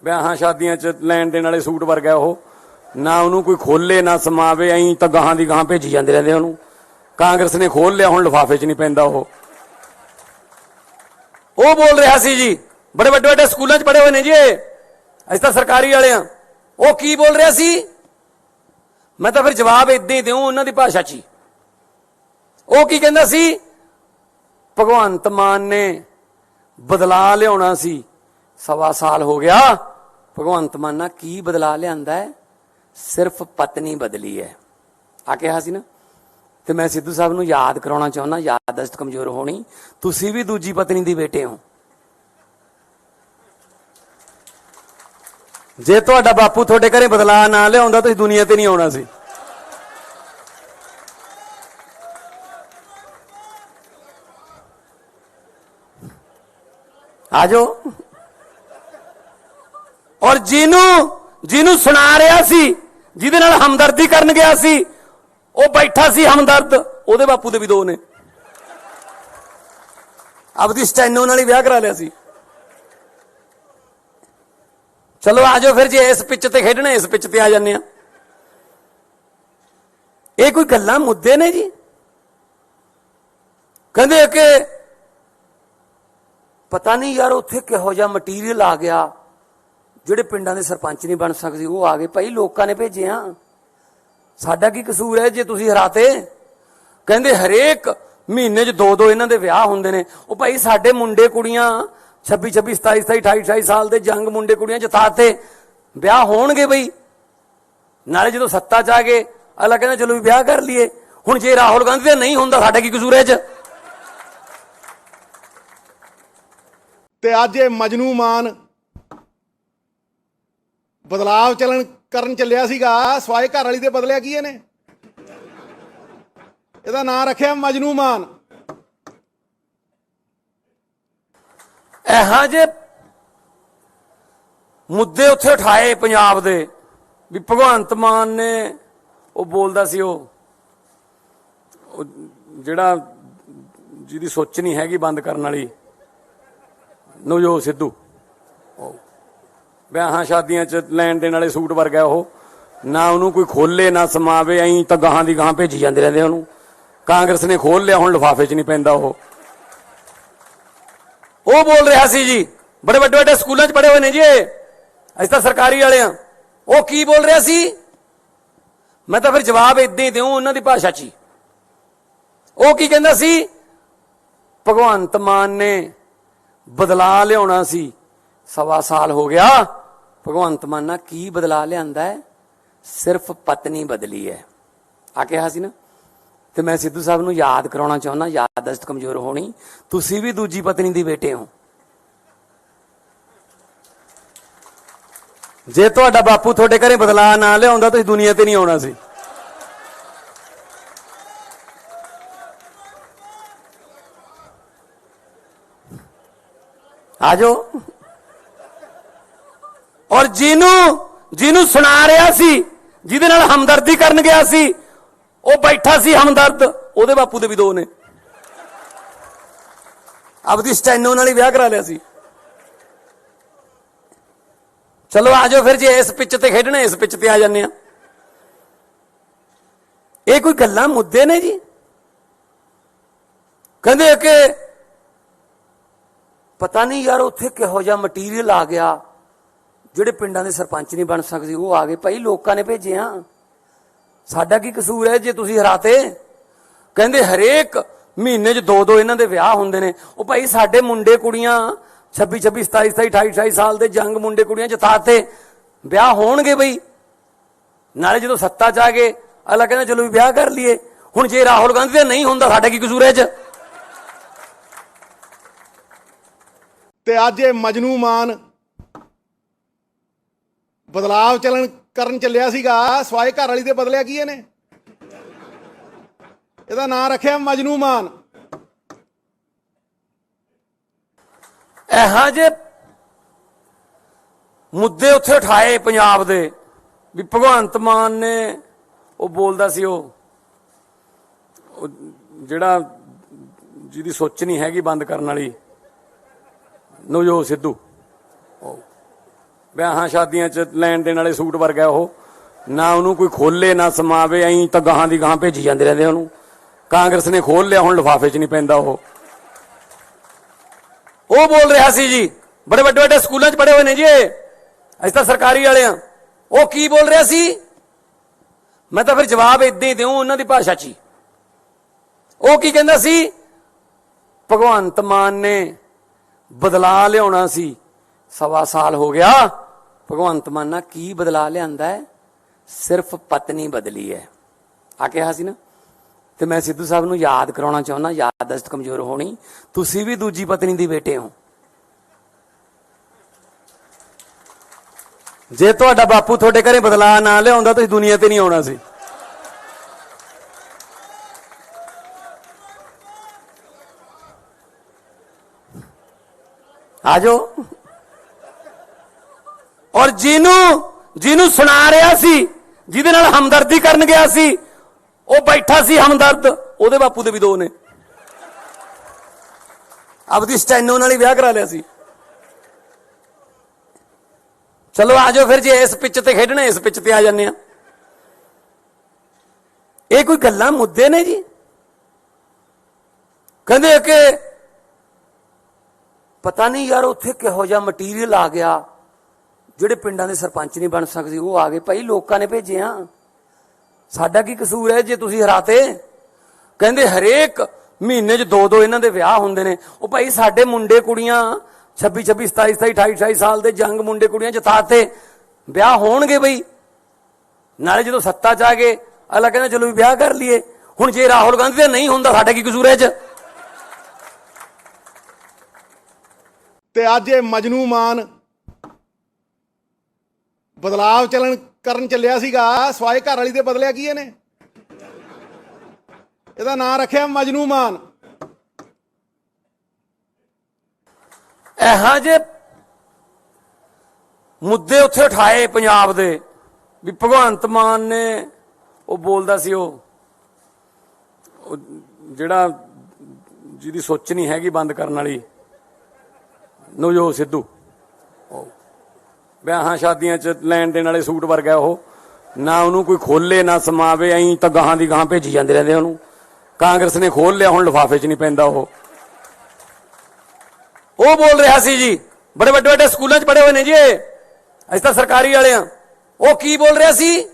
ਵਿਆਹਾਂ ਸ਼ਾਦੀਆਂ 'ਚ ਲੈਣ ਦੇਣ ਵਾਲੇ ਸੂਟ ਵਰਗਾ ਉਹ, ਨਾ ਉਹਨੂੰ ਕੋਈ ਖੋਲੇ ਨਾ ਸਮਾਵੇ, ਐਂ ਤਾਂ ਗਾਹਾਂ ਦੀ ਗਾਹਾਂ ਭੇਜੀ ਜਾਂਦੇ ਰਹਿੰਦੇ ਉਹਨੂੰ। ਕਾਂਗਰਸ ਨੇ ਖੋਲ ਲਿਆ, ਹੁਣ ਲਿਫਾਫੇ 'ਚ ਨਹੀਂ ਪੈਂਦਾ ਉਹ ਬੋਲ ਰਿਹਾ ਸੀ ਜੀ, ਬੜੇ ਵੱਡੇ ਵੱਡੇ ਸਕੂਲਾਂ 'ਚ ਪੜ੍ਹੇ ਹੋਏ ਨੇ ਜੀ ਅਸੀਂ ਤਾਂ ਸਰਕਾਰੀ ਵਾਲੇ ਆ। ਉਹ ਕੀ ਬੋਲ ਰਿਹਾ ਸੀ? ਮੈਂ ਤਾਂ ਫਿਰ ਜਵਾਬ ਏਦਾਂ ਹੀ ਦਿਉ ਉਹਨਾਂ ਦੀ ਭਾਸ਼ਾ 'ਚ ਹੀ। ਉਹ ਕੀ ਕਹਿੰਦਾ ਸੀ? ਭਗਵੰਤ ਮਾਨ ਨੇ ਬਦਲਾ ਲਿਆਉਣਾ ਸੀ, 1.25 ਸਾਲ ਹੋ ਗਿਆ। ਭਗਵੰਤ ਮਾਨ ਨਾਲ ਕੀ ਬਦਲਾ ਲਿਆਂਦਾ ਹੈ? ਸਿਰਫ ਪਤਨੀ ਬਦਲੀ ਹੈ ਆ ਕਿਹਾ ਸੀ ਨਾ। ਤੇ ਮੈਂ ਸਿੱਧੂ ਸਾਹਿਬ ਨੂੰ ਯਾਦ ਕਰਾਉਣਾ ਚਾਹੁੰਦਾ, ਯਾਦਦਾਸ਼ਤ ਕਮਜ਼ੋਰ ਹੋਣੀ, ਤੁਸੀਂ ਵੀ ਦੂਜੀ ਪਤਨੀ ਦੇ ਬੇਟੇ ਹੋ। ਜੇ ਤੁਹਾਡਾ ਬਾਪੂ ਤੁਹਾਡੇ ਘਰੇ ਬਦਲਾ ਨਾ ਲਿਆਉਂਦਾ ਤੁਸੀਂ ਦੁਨੀਆ ਤੇ ਨਹੀਂ ਆਉਣਾ ਸੀ। ਆ ਜਾਓ। ਔਰ ਜਿਹਨੂੰ ਸੁਣਾ ਰਿਹਾ ਸੀ, ਜਿਹਦੇ ਨਾਲ ਹਮਦਰਦੀ ਕਰਨ ਗਿਆ ਸੀ, ਉਹ ਬੈਠਾ ਸੀ ਹਮਦਰਦ, ਉਹਦੇ ਬਾਪੂ ਦੇ ਵੀ 2 ਨੇ। ਆਪਦੀ ਸਟੈਨੋ ਨਾਲ ਹੀ ਵਿਆਹ ਕਰਾ ਲਿਆ ਸੀ। ਚਲੋ ਆ ਜਾਓ ਫਿਰ, ਜੇ ਇਸ ਪਿੱਚ ਤੇ ਖੇਡਣਾ ਇਸ ਪਿੱਚ ਤੇ ਆ ਜਾਂਦੇ ਆ। ਇਹ ਕੋਈ ਗੱਲਾਂ ਮੁੱਦੇ ਨੇ ਜੀ? ਕਹਿੰਦੇ ਕਿ ਪਤਾ ਨਹੀਂ ਯਾਰ ਉੱਥੇ ਕਿਹੋ ਜਿਹਾ ਮਟੀਰੀਅਲ ਆ ਗਿਆ, ਜਿਹੜੇ ਪਿੰਡਾਂ ਦੇ ਸਰਪੰਚ ਨਹੀਂ ਬਣ ਸਕਦੇ ਉਹ ਆ ਗਏ। ਭਾਈ ਲੋਕਾਂ ਨੇ ਭੇਜੇ ਆ, ਸਾਡਾ ਕੀ ਕਸੂਰ ਹੈ ਜੇ ਤੁਸੀਂ ਹਰਾਤੇ? ਕਹਿੰਦੇ ਹਰੇਕ ਮਹੀਨੇ 'ਚ 2-2 ਇਹਨਾਂ ਦੇ ਵਿਆਹ ਹੁੰਦੇ ਨੇ। ਉਹ ਭਾਈ ਸਾਡੇ ਮੁੰਡੇ ਕੁੜੀਆਂ 26, 27, 28, 28 ਸਾਲ ਦੇ ਜੰਗ ਮੁੰਡੇ ਕੁੜੀਆਂ ਜਿਤਾਤੇ, ਵਿਆਹ ਹੋਣਗੇ ਬਈ। ਨਾਲੇ ਜਦੋਂ ਸੱਤਾ 'ਚ ਆ ਗਏ ਅਗਲਾ ਕਹਿੰਦਾ ਚਲੋ ਵੀ ਵਿਆਹ ਕਰ ਲਈਏ। ਹੁਣ ਜੇ ਰਾਹੁਲ ਗਾਂਧੀ ਦਾ ਨਹੀਂ ਹੁੰਦਾ ਸਾਡਾ ਕੀ ਕਸੂਰ ਹੈ ਇਹ 'ਚ? ਤੇ ਅੱਜ ਇਹ ਮਜਨੂ ਮਾਨ ਬਦਲਾਵ ਕਰਨ ਚੱਲਿਆ ਸੀਗਾ ਸਵਾਏ ਘਰ ਵਾਲੀ ਦੇ ਬਦਲਿਆ ਕੀ ਇਹਨੇ? ਇਹਦਾ ਨਾਂ ਰੱਖਿਆ ਮਜਨੂ ਮਾਨ। ਇਹੋ ਜਿਹੇ ਮੁੱਦੇ ਉੱਥੇ ਉਠਾਏ ਪੰਜਾਬ ਦੇ ਵੀ ਭਗਵੰਤ ਮਾਨ ਨੇ ਉਹ ਬੋਲਦਾ ਸੀ ਉਹ ਜਿਹੜਾ ਜਿਹਦੀ ਸੋਚ ਨਹੀਂ ਹੈਗੀ ਬੰਦ ਕਰਨ ਵਾਲੀ ਨਵਜੋਤ ਸਿੱਧੂ, ਵਿਆਹਾਂ ਸ਼ਾਦੀਆਂ 'ਚ ਲੈਣ ਦੇਣ ਵਾਲੇ ਸੂਟ ਵਰਗਾ ਉਹ, ਨਾ ਉਹਨੂੰ ਕੋਈ ਖੋਲੇ ਨਾ ਸਮਾਵੇ, ਐਂ ਤਾਂ ਗਾਹਾਂ ਦੀ ਗਾਹਾਂ ਭੇਜੀ ਜਾਂਦੇ ਰਹਿੰਦੇ ਉਹਨੂੰ। ਕਾਂਗਰਸ ਨੇ ਖੋਲ ਲਿਆ, ਹੁਣ ਲਿਫਾਫੇ 'ਚ ਨਹੀਂ ਪੈਂਦਾ ਉਹ ਬੋਲ ਰਿਹਾ ਸੀ ਜੀ, ਬੜੇ ਵੱਡੇ ਵੱਡੇ ਸਕੂਲਾਂ 'ਚ ਪੜ੍ਹੇ ਹੋਏ ਨੇ ਜੀ ਅਸੀਂ ਤਾਂ ਸਰਕਾਰੀ ਵਾਲੇ ਆ। ਉਹ ਕੀ ਬੋਲ ਰਿਹਾ ਸੀ? ਮੈਂ ਤਾਂ ਫਿਰ ਜਵਾਬ ਇਦਾਂ ਹੀ ਦਿਉ ਉਹਨਾਂ ਦੀ ਭਾਸ਼ਾ 'ਚ ਹੀ। ਉਹ ਕੀ ਕਹਿੰਦਾ ਸੀ? ਭਗਵੰਤ ਮਾਨ ਨੇ ਬਦਲਾ ਲਿਆਉਣਾ ਸੀ, 1.25 ਸਾਲ ਹੋ ਗਿਆ। ਭਗਵੰਤ ਮਾਨ ਨਾਲ ਕੀ ਬਦਲਾ ਲਿਆਂਦਾ ਹੈ? ਸਿਰਫ ਪਤਨੀ ਬਦਲੀ ਹੈ ਆ ਕਿਹਾ ਸੀ ਨਾ। ਤੇ ਮੈਂ ਸਿੱਧੂ ਸਾਹਿਬ ਨੂੰ ਯਾਦ ਕਰਾਉਣਾ ਚਾਹੁੰਦਾ, ਯਾਦਦਾਸ਼ਤ ਕਮਜ਼ੋਰ ਹੋਣੀ, ਤੁਸੀਂ ਵੀ ਦੂਜੀ ਪਤਨੀ ਦੀ ਬੇਟੇ ਹੋ। ਜੇ ਤੁਹਾਡਾ ਬਾਪੂ ਤੁਹਾਡੇ ਘਰੇ ਬਦਲਾ ਨਾ ਲਿਆਉਂਦਾ ਤੁਸੀਂ ਦੁਨੀਆ ਤੇ ਨਹੀਂ ਆਉਣਾ ਸੀ। ਆਜੋ। ਔਰ ਜਿਹਨੂੰ ਸੁਣਾ ਰਿਹਾ ਸੀ, ਜਿਹਦੇ ਨਾਲ ਹਮਦਰਦੀ ਕਰਨ ਗਿਆ ਸੀ, ਉਹ ਬੈਠਾ ਸੀ ਹਮਦਰਦ, ਉਹਦੇ ਬਾਪੂ ਦੇ ਵੀ 2 ਨੇ। ਆਪਦੀ ਸਟੈਨੋ ਨਾਲ ਹੀ ਵਿਆਹ ਕਰਾ ਲਿਆ ਸੀ। ਚਲੋ ਆਜੋ ਫਿਰ, ਜੇ ਇਸ ਪਿੱਚ ਤੇ ਖੇਡਣਾ ਇਸ ਪਿੱਚ ਤੇ ਆ ਜਾਂਦੇ ਆ। ਇਹ ਕੋਈ ਗੱਲਾਂ ਮੁੱਦੇ ਨੇ ਜੀ? ਕਹਿੰਦੇ ਕਿ ਪਤਾ ਨਹੀਂ ਯਾਰ ਉੱਥੇ ਕਿਹੋ ਜਿਹਾ ਮਟੀਰੀਅਲ ਆ ਗਿਆ, ਜਿਹੜੇ ਪਿੰਡਾਂ ਦੇ ਸਰਪੰਚ ਨਹੀਂ ਬਣ ਸਕਦੇ ਉਹ ਆ ਗਏ। ਭਾਈ ਲੋਕਾਂ ਨੇ ਭੇਜੇ ਆ, ਸਾਡਾ ਕੀ ਕਸੂਰ ਹੈ ਜੇ ਤੁਸੀਂ ਹਰਾਤੇ? ਕਹਿੰਦੇ ਹਰੇਕ ਮਹੀਨੇ 'ਚ 2 ਇਹਨਾਂ ਦੇ ਵਿਆਹ ਹੁੰਦੇ ਨੇ। ਉਹ ਭਾਈ ਸਾਡੇ ਮੁੰਡੇ ਕੁੜੀਆਂ 26 27 27 28 28 ਸਾਲ ਦੇ ਜੰਗ ਮੁੰਡੇ ਕੁੜੀਆਂ ਜਿਤਾਤੇ, ਵਿਆਹ ਹੋਣਗੇ ਬਈ। ਨਾਲੇ ਜਦੋਂ ਸੱਤਾ 'ਚ ਆ ਗਏ ਅਗਲਾ ਕਹਿੰਦਾ ਚਲੋ ਵੀ ਵਿਆਹ ਕਰ ਲਈਏ। ਹੁਣ ਜੇ ਰਾਹੁਲ ਗਾਂਧੀ ਦਾ ਨਹੀਂ ਹੁੰਦਾ ਸਾਡਾ ਕੀ ਕਸੂਰ ਹੈ 'ਚ? ਤੇ ਅੱਜ ਇਹ ਮਜਨੂ ਮਾਨ ਬਦਲਾਵ ਕਰਨ ਚੱਲਿਆ ਸੀਗਾ ਸਵਾਏ ਘਰ ਵਾਲੀ ਦੇ ਬਦਲਿਆ ਕੀ ਇਹਨੇ? ਇਹਦਾ ਨਾਂ ਰੱਖਿਆ ਮਜਨੂ ਮਾਨ। ਇਹੋ ਜਿਹੇ ਮੁੱਦੇ ਉੱਥੇ ਉਠਾਏ ਪੰਜਾਬ ਦੇ ਵੀ ਭਗਵੰਤ ਮਾਨ ਨੇ ਉਹ ਬੋਲਦਾ ਸੀ ਉਹ ਜਿਹੜਾ ਜਿਹਦੀ ਸੋਚ ਨਹੀਂ ਹੈਗੀ ਬੰਦ ਕਰਨ ਵਾਲੀ ਨਵਜੋਤ ਸਿੱਧੂ, ਵਿਆਹਾਂ ਸ਼ਾਦੀਆਂ 'ਚ ਲੈਣ ਦੇਣ ਵਾਲੇ ਸੂਟ ਵਰਗਾ ਉਹ, ਨਾ ਉਹਨੂੰ ਕੋਈ ਖੋਲੇ ਨਾ ਸਮਾਵੇ, ਐਂ ਤਾਂ ਗਾਹਾਂ ਦੀ ਗਾਹਾਂ ਭੇਜੀ ਜਾਂਦੇ ਰਹਿੰਦੇ ਉਹਨੂੰ। ਕਾਂਗਰਸ ਨੇ ਖੋਲ ਲਿਆ, ਹੁਣ ਲਿਫਾਫੇ 'ਚ ਨਹੀਂ ਪੈਂਦਾ ਉਹ ਬੋਲ ਰਿਹਾ ਸੀ ਜੀ, ਬੜੇ ਵੱਡੇ ਵੱਡੇ ਸਕੂਲਾਂ 'ਚ ਪੜ੍ਹੇ ਹੋਏ ਨੇ ਜੀ ਅਸੀਂ ਤਾਂ ਸਰਕਾਰੀ ਵਾਲੇ ਆ। ਉਹ ਕੀ ਬੋਲ ਰਿਹਾ ਸੀ? ਮੈਂ ਤਾਂ ਫਿਰ ਜਵਾਬ ਇਦਾਂ ਹੀ ਦਿਉ ਉਹਨਾਂ ਦੀ ਭਾਸ਼ਾ 'ਚ ਹੀ। ਉਹ ਕੀ ਕਹਿੰਦਾ ਸੀ? ਭਗਵੰਤ ਮਾਨ ਨੇ ਬਦਲਾ ਲਿਆਉਣਾ ਸੀ, 1.25 ਸਾਲ ਹੋ ਗਿਆ। ਭਗਵੰਤ ਮਾਨ ਨਾਲ ਕੀ ਬਦਲਾ ਲਿਆਂਦਾ ਹੈ? ਸਿਰਫ ਪਤਨੀ ਬਦਲੀ ਹੈ ਆ ਕਿਹਾ ਸੀ ਨਾ। ਤੇ ਮੈਂ ਸਿੱਧੂ ਸਾਹਿਬ ਨੂੰ ਯਾਦ ਕਰਾਉਣਾ ਚਾਹੁੰਦਾ, ਯਾਦਦਾਸ਼ਤ ਕਮਜ਼ੋਰ ਹੋਣੀ, ਤੁਸੀਂ ਵੀ ਦੂਜੀ ਪਤਨੀ ਦੀ ਬੇਟੇ ਹੋ। ਜੇ ਤੁਹਾਡਾ ਬਾਪੂ ਤੁਹਾਡੇ ਘਰੇ ਬਦਲਾ ਨਾ ਲਿਆਉਂਦਾ ਤੁਸੀਂ ਦੁਨੀਆ ਤੇ ਨਹੀਂ ਆਉਣਾ ਸੀ। ਆਜੋ। ਔਰ ਜਿਹਨੂੰ ਸੁਣਾ ਰਿਹਾ ਸੀ, ਜਿਹਦੇ ਨਾਲ ਹਮਦਰਦੀ ਕਰਨ ਗਿਆ ਸੀ, ਉਹ ਬੈਠਾ ਸੀ ਹਮਦਰਦ, ਉਹਦੇ ਬਾਪੂ ਦੇ ਵੀ 2 ਨੇ। ਆਪਦੀ ਸਟੈਨੋ ਨਾਲ ਹੀ ਵਿਆਹ ਕਰਾ ਲਿਆ ਸੀ। ਚਲੋ ਆਜੋ ਫਿਰ, ਜੇ ਇਸ ਪਿੱਚ ਤੇ ਖੇਡਣਾ ਇਸ ਪਿੱਚ ਤੇ ਆ ਜਾਂਦੇ ਆ। ਇਹ ਕੋਈ ਗੱਲਾਂ ਮੁੱਦੇ ਨੇ ਜੀ? ਕਹਿੰਦੇ ਕਿ ਪਤਾ ਨਹੀਂ ਯਾਰ ਉੱਥੇ ਕਿਹੋ ਜਿਹਾ ਮਟੀਰੀਅਲ ਆ ਗਿਆ, ਜਿਹੜੇ ਪਿੰਡਾਂ ਦੇ ਸਰਪੰਚ ਨਹੀਂ ਬਣ ਸਕਦੇ ਉਹ ਆ ਗਏ। ਭਾਈ ਲੋਕਾਂ ਨੇ ਭੇਜੇ ਆ, ਸਾਡਾ ਕੀ ਕਸੂਰ ਹੈ ਜੇ ਤੁਸੀਂ ਹਰਾਤੇ? ਕਹਿੰਦੇ ਹਰੇਕ ਮਹੀਨੇ 'ਚ 2 ਇਹਨਾਂ ਦੇ ਵਿਆਹ ਹੁੰਦੇ ਨੇ। ਉਹ ਭਾਈ ਸਾਡੇ ਮੁੰਡੇ ਕੁੜੀਆਂ 26 26 27 27 28 28 ਸਾਲ ਦੇ ਜੰਗ ਮੁੰਡੇ ਕੁੜੀਆਂ ਜਿਤਾਤੇ, ਵਿਆਹ ਹੋਣਗੇ ਬਈ। ਨਾਲੇ ਜਦੋਂ ਸੱਤਾ 'ਚ ਆ ਗਏ ਅਗਲਾ ਕਹਿੰਦਾ ਚਲੋ ਵੀ ਵਿਆਹ ਕਰ ਲਈਏ। ਹੁਣ ਜੇ ਰਾਹੁਲ ਗਾਂਧੀ ਦਾ ਨਹੀਂ ਹੁੰਦਾ ਸਾਡਾ ਕੀ ਕਸੂਰ ਹੈ 'ਚ? ਤੇ ਅੱਜ ਇਹ ਮਜਨੂ ਮਾਨ ਬਦਲਾਵ ਕਰਨ ਚੱਲਿਆ ਸੀਗਾ ਸਵਾਏ ਘਰ ਵਾਲੀ ਦੇ ਬਦਲਿਆ ਕੀ ਇਹਨੇ? ਇਹਦਾ ਨਾਂ ਰੱਖਿਆ ਮਜਨੂ ਮਾਨ। ਇਹੋ ਜਿਹੇ ਮੁੱਦੇ ਉੱਥੇ ਉਠਾਏ ਪੰਜਾਬ ਦੇ ਵੀ ਭਗਵੰਤ ਮਾਨ ਨੇ ਉਹ ਬੋਲਦਾ ਸੀ ਉਹ ਜਿਹੜਾ ਜਿਹਦੀ ਸੋਚ ਨਹੀਂ ਹੈਗੀ ਬੰਦ ਕਰਨ ਵਾਲੀ ਨਵਜੋਤ ਸਿੱਧੂ, ਵਿਆਹਾਂ ਸ਼ਾਦੀਆਂ 'ਚ ਲੈਣ ਦੇਣ ਵਾਲੇ ਸੂਟ ਵਰਗਾ ਉਹ, ਨਾ ਉਹਨੂੰ ਕੋਈ ਖੋਲੇ ਨਾ ਸਮਾਵੇ, ਐਂ ਤਾਂ ਗਾਹਾਂ ਦੀ ਗਾਹਾਂ ਭੇਜੀ ਜਾਂਦੇ ਰਹਿੰਦੇ ਉਹਨੂੰ। ਕਾਂਗਰਸ ਨੇ ਖੋਲ ਲਿਆ, ਹੁਣ ਲਿਫਾਫੇ 'ਚ ਨਹੀਂ ਪੈਂਦਾ ਉਹ ਬੋਲ ਰਿਹਾ ਸੀ ਜੀ, ਬੜੇ ਵੱਡੇ ਵੱਡੇ ਸਕੂਲਾਂ 'ਚ ਪੜ੍ਹੇ ਹੋਏ ਨੇ ਜੀ ਅਸੀਂ ਤਾਂ ਸਰਕਾਰੀ ਵਾਲੇ ਆ। ਉਹ ਕੀ ਬੋਲ ਰਿਹਾ ਸੀ?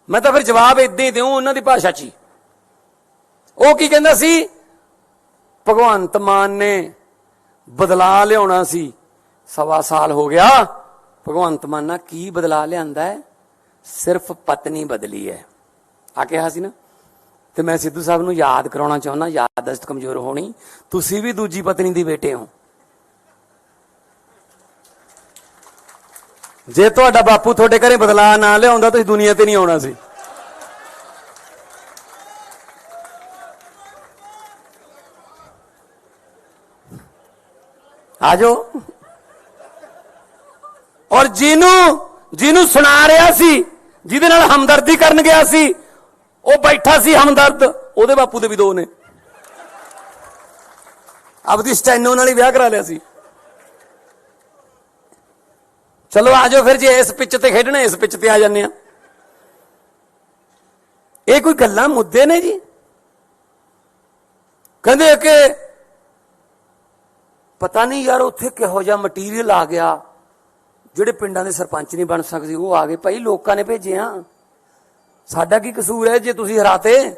ਮੈਂ ਤਾਂ ਫਿਰ ਜਵਾਬ ਇਦਾਂ ਹੀ ਦਿਉ ਉਹਨਾਂ ਦੀ ਭਾਸ਼ਾ 'ਚ ਹੀ। ਉਹ ਕੀ ਕਹਿੰਦਾ ਸੀ? ਭਗਵੰਤ ਮਾਨ ਨੇ ਬਦਲਾ ਲਿਆਉਣਾ ਸੀ, 1.25 ਸਾਲ ਹੋ ਗਿਆ। ਭਗਵੰਤ ਮਾਨ ਨਾਲ ਕੀ ਬਦਲਾ ਲਿਆਂਦਾ ਹੈ? ਸਿਰਫ ਪਤਨੀ ਬਦਲੀ ਹੈ ਆ ਕਿਹਾ ਸੀ ਨਾ। ਤੇ ਮੈਂ ਸਿੱਧੂ ਸਾਹਿਬ ਨੂੰ ਯਾਦ ਕਰਾਉਣਾ ਚਾਹੁੰਦਾ, ਯਾਦਦਾਸ਼ਤ ਕਮਜ਼ੋਰ ਹੋਣੀ, ਤੁਸੀਂ ਵੀ ਦੂਜੀ ਪਤਨੀ ਦੇ ਬੇਟੇ ਹੋ। ਜੇ ਤੁਹਾਡਾ ਬਾਪੂ ਤੁਹਾਡੇ ਘਰੇ ਬਦਲਾ ਨਾ ਲਿਆਉਂਦਾ ਤੁਸੀਂ ਦੁਨੀਆ ਤੇ ਨਹੀਂ ਆਉਣਾ ਸੀ। ਆ ਜਾਓ। ਔਰ ਜਿਹਨੂੰ ਸੁਣਾ ਰਿਹਾ ਸੀ, ਜਿਹਦੇ ਨਾਲ ਹਮਦਰਦੀ ਕਰਨ ਗਿਆ ਸੀ, ਉਹ ਬੈਠਾ ਸੀ ਹਮਦਰਦ, ਉਹਦੇ ਬਾਪੂ ਦੇ ਵੀ 2 ਨੇ। ਆਪਦੀ ਸਟੈਨੋ ਨਾਲ ਹੀ ਵਿਆਹ ਕਰਾ ਲਿਆ ਸੀ। ਚਲੋ ਆ ਜਾਓ ਫਿਰ, ਜੇ ਇਸ ਪਿੱਚ ਤੇ ਖੇਡਣਾ ਇਸ ਪਿੱਚ ਤੇ ਆ ਜਾਂਦੇ ਆ। ਇਹ ਕੋਈ ਗੱਲਾਂ ਮੁੱਦੇ ਨੇ ਜੀ? ਕਹਿੰਦੇ ਕਿ ਪਤਾ ਨਹੀਂ ਯਾਰ ਉੱਥੇ ਕਿਹੋ ਜਿਹਾ ਮਟੀਰੀਅਲ ਆ ਗਿਆ, ਜਿਹੜੇ ਪਿੰਡਾਂ ਦੇ ਸਰਪੰਚ ਨਹੀਂ ਬਣ ਸਕਦੇ ਉਹ ਆ ਗਏ। ਭਾਈ ਲੋਕਾਂ ਨੇ ਭੇਜੇ ਆ, ਸਾਡਾ ਕੀ ਕਸੂਰ ਹੈ ਜੇ ਤੁਸੀਂ ਹਰਾਤੇ?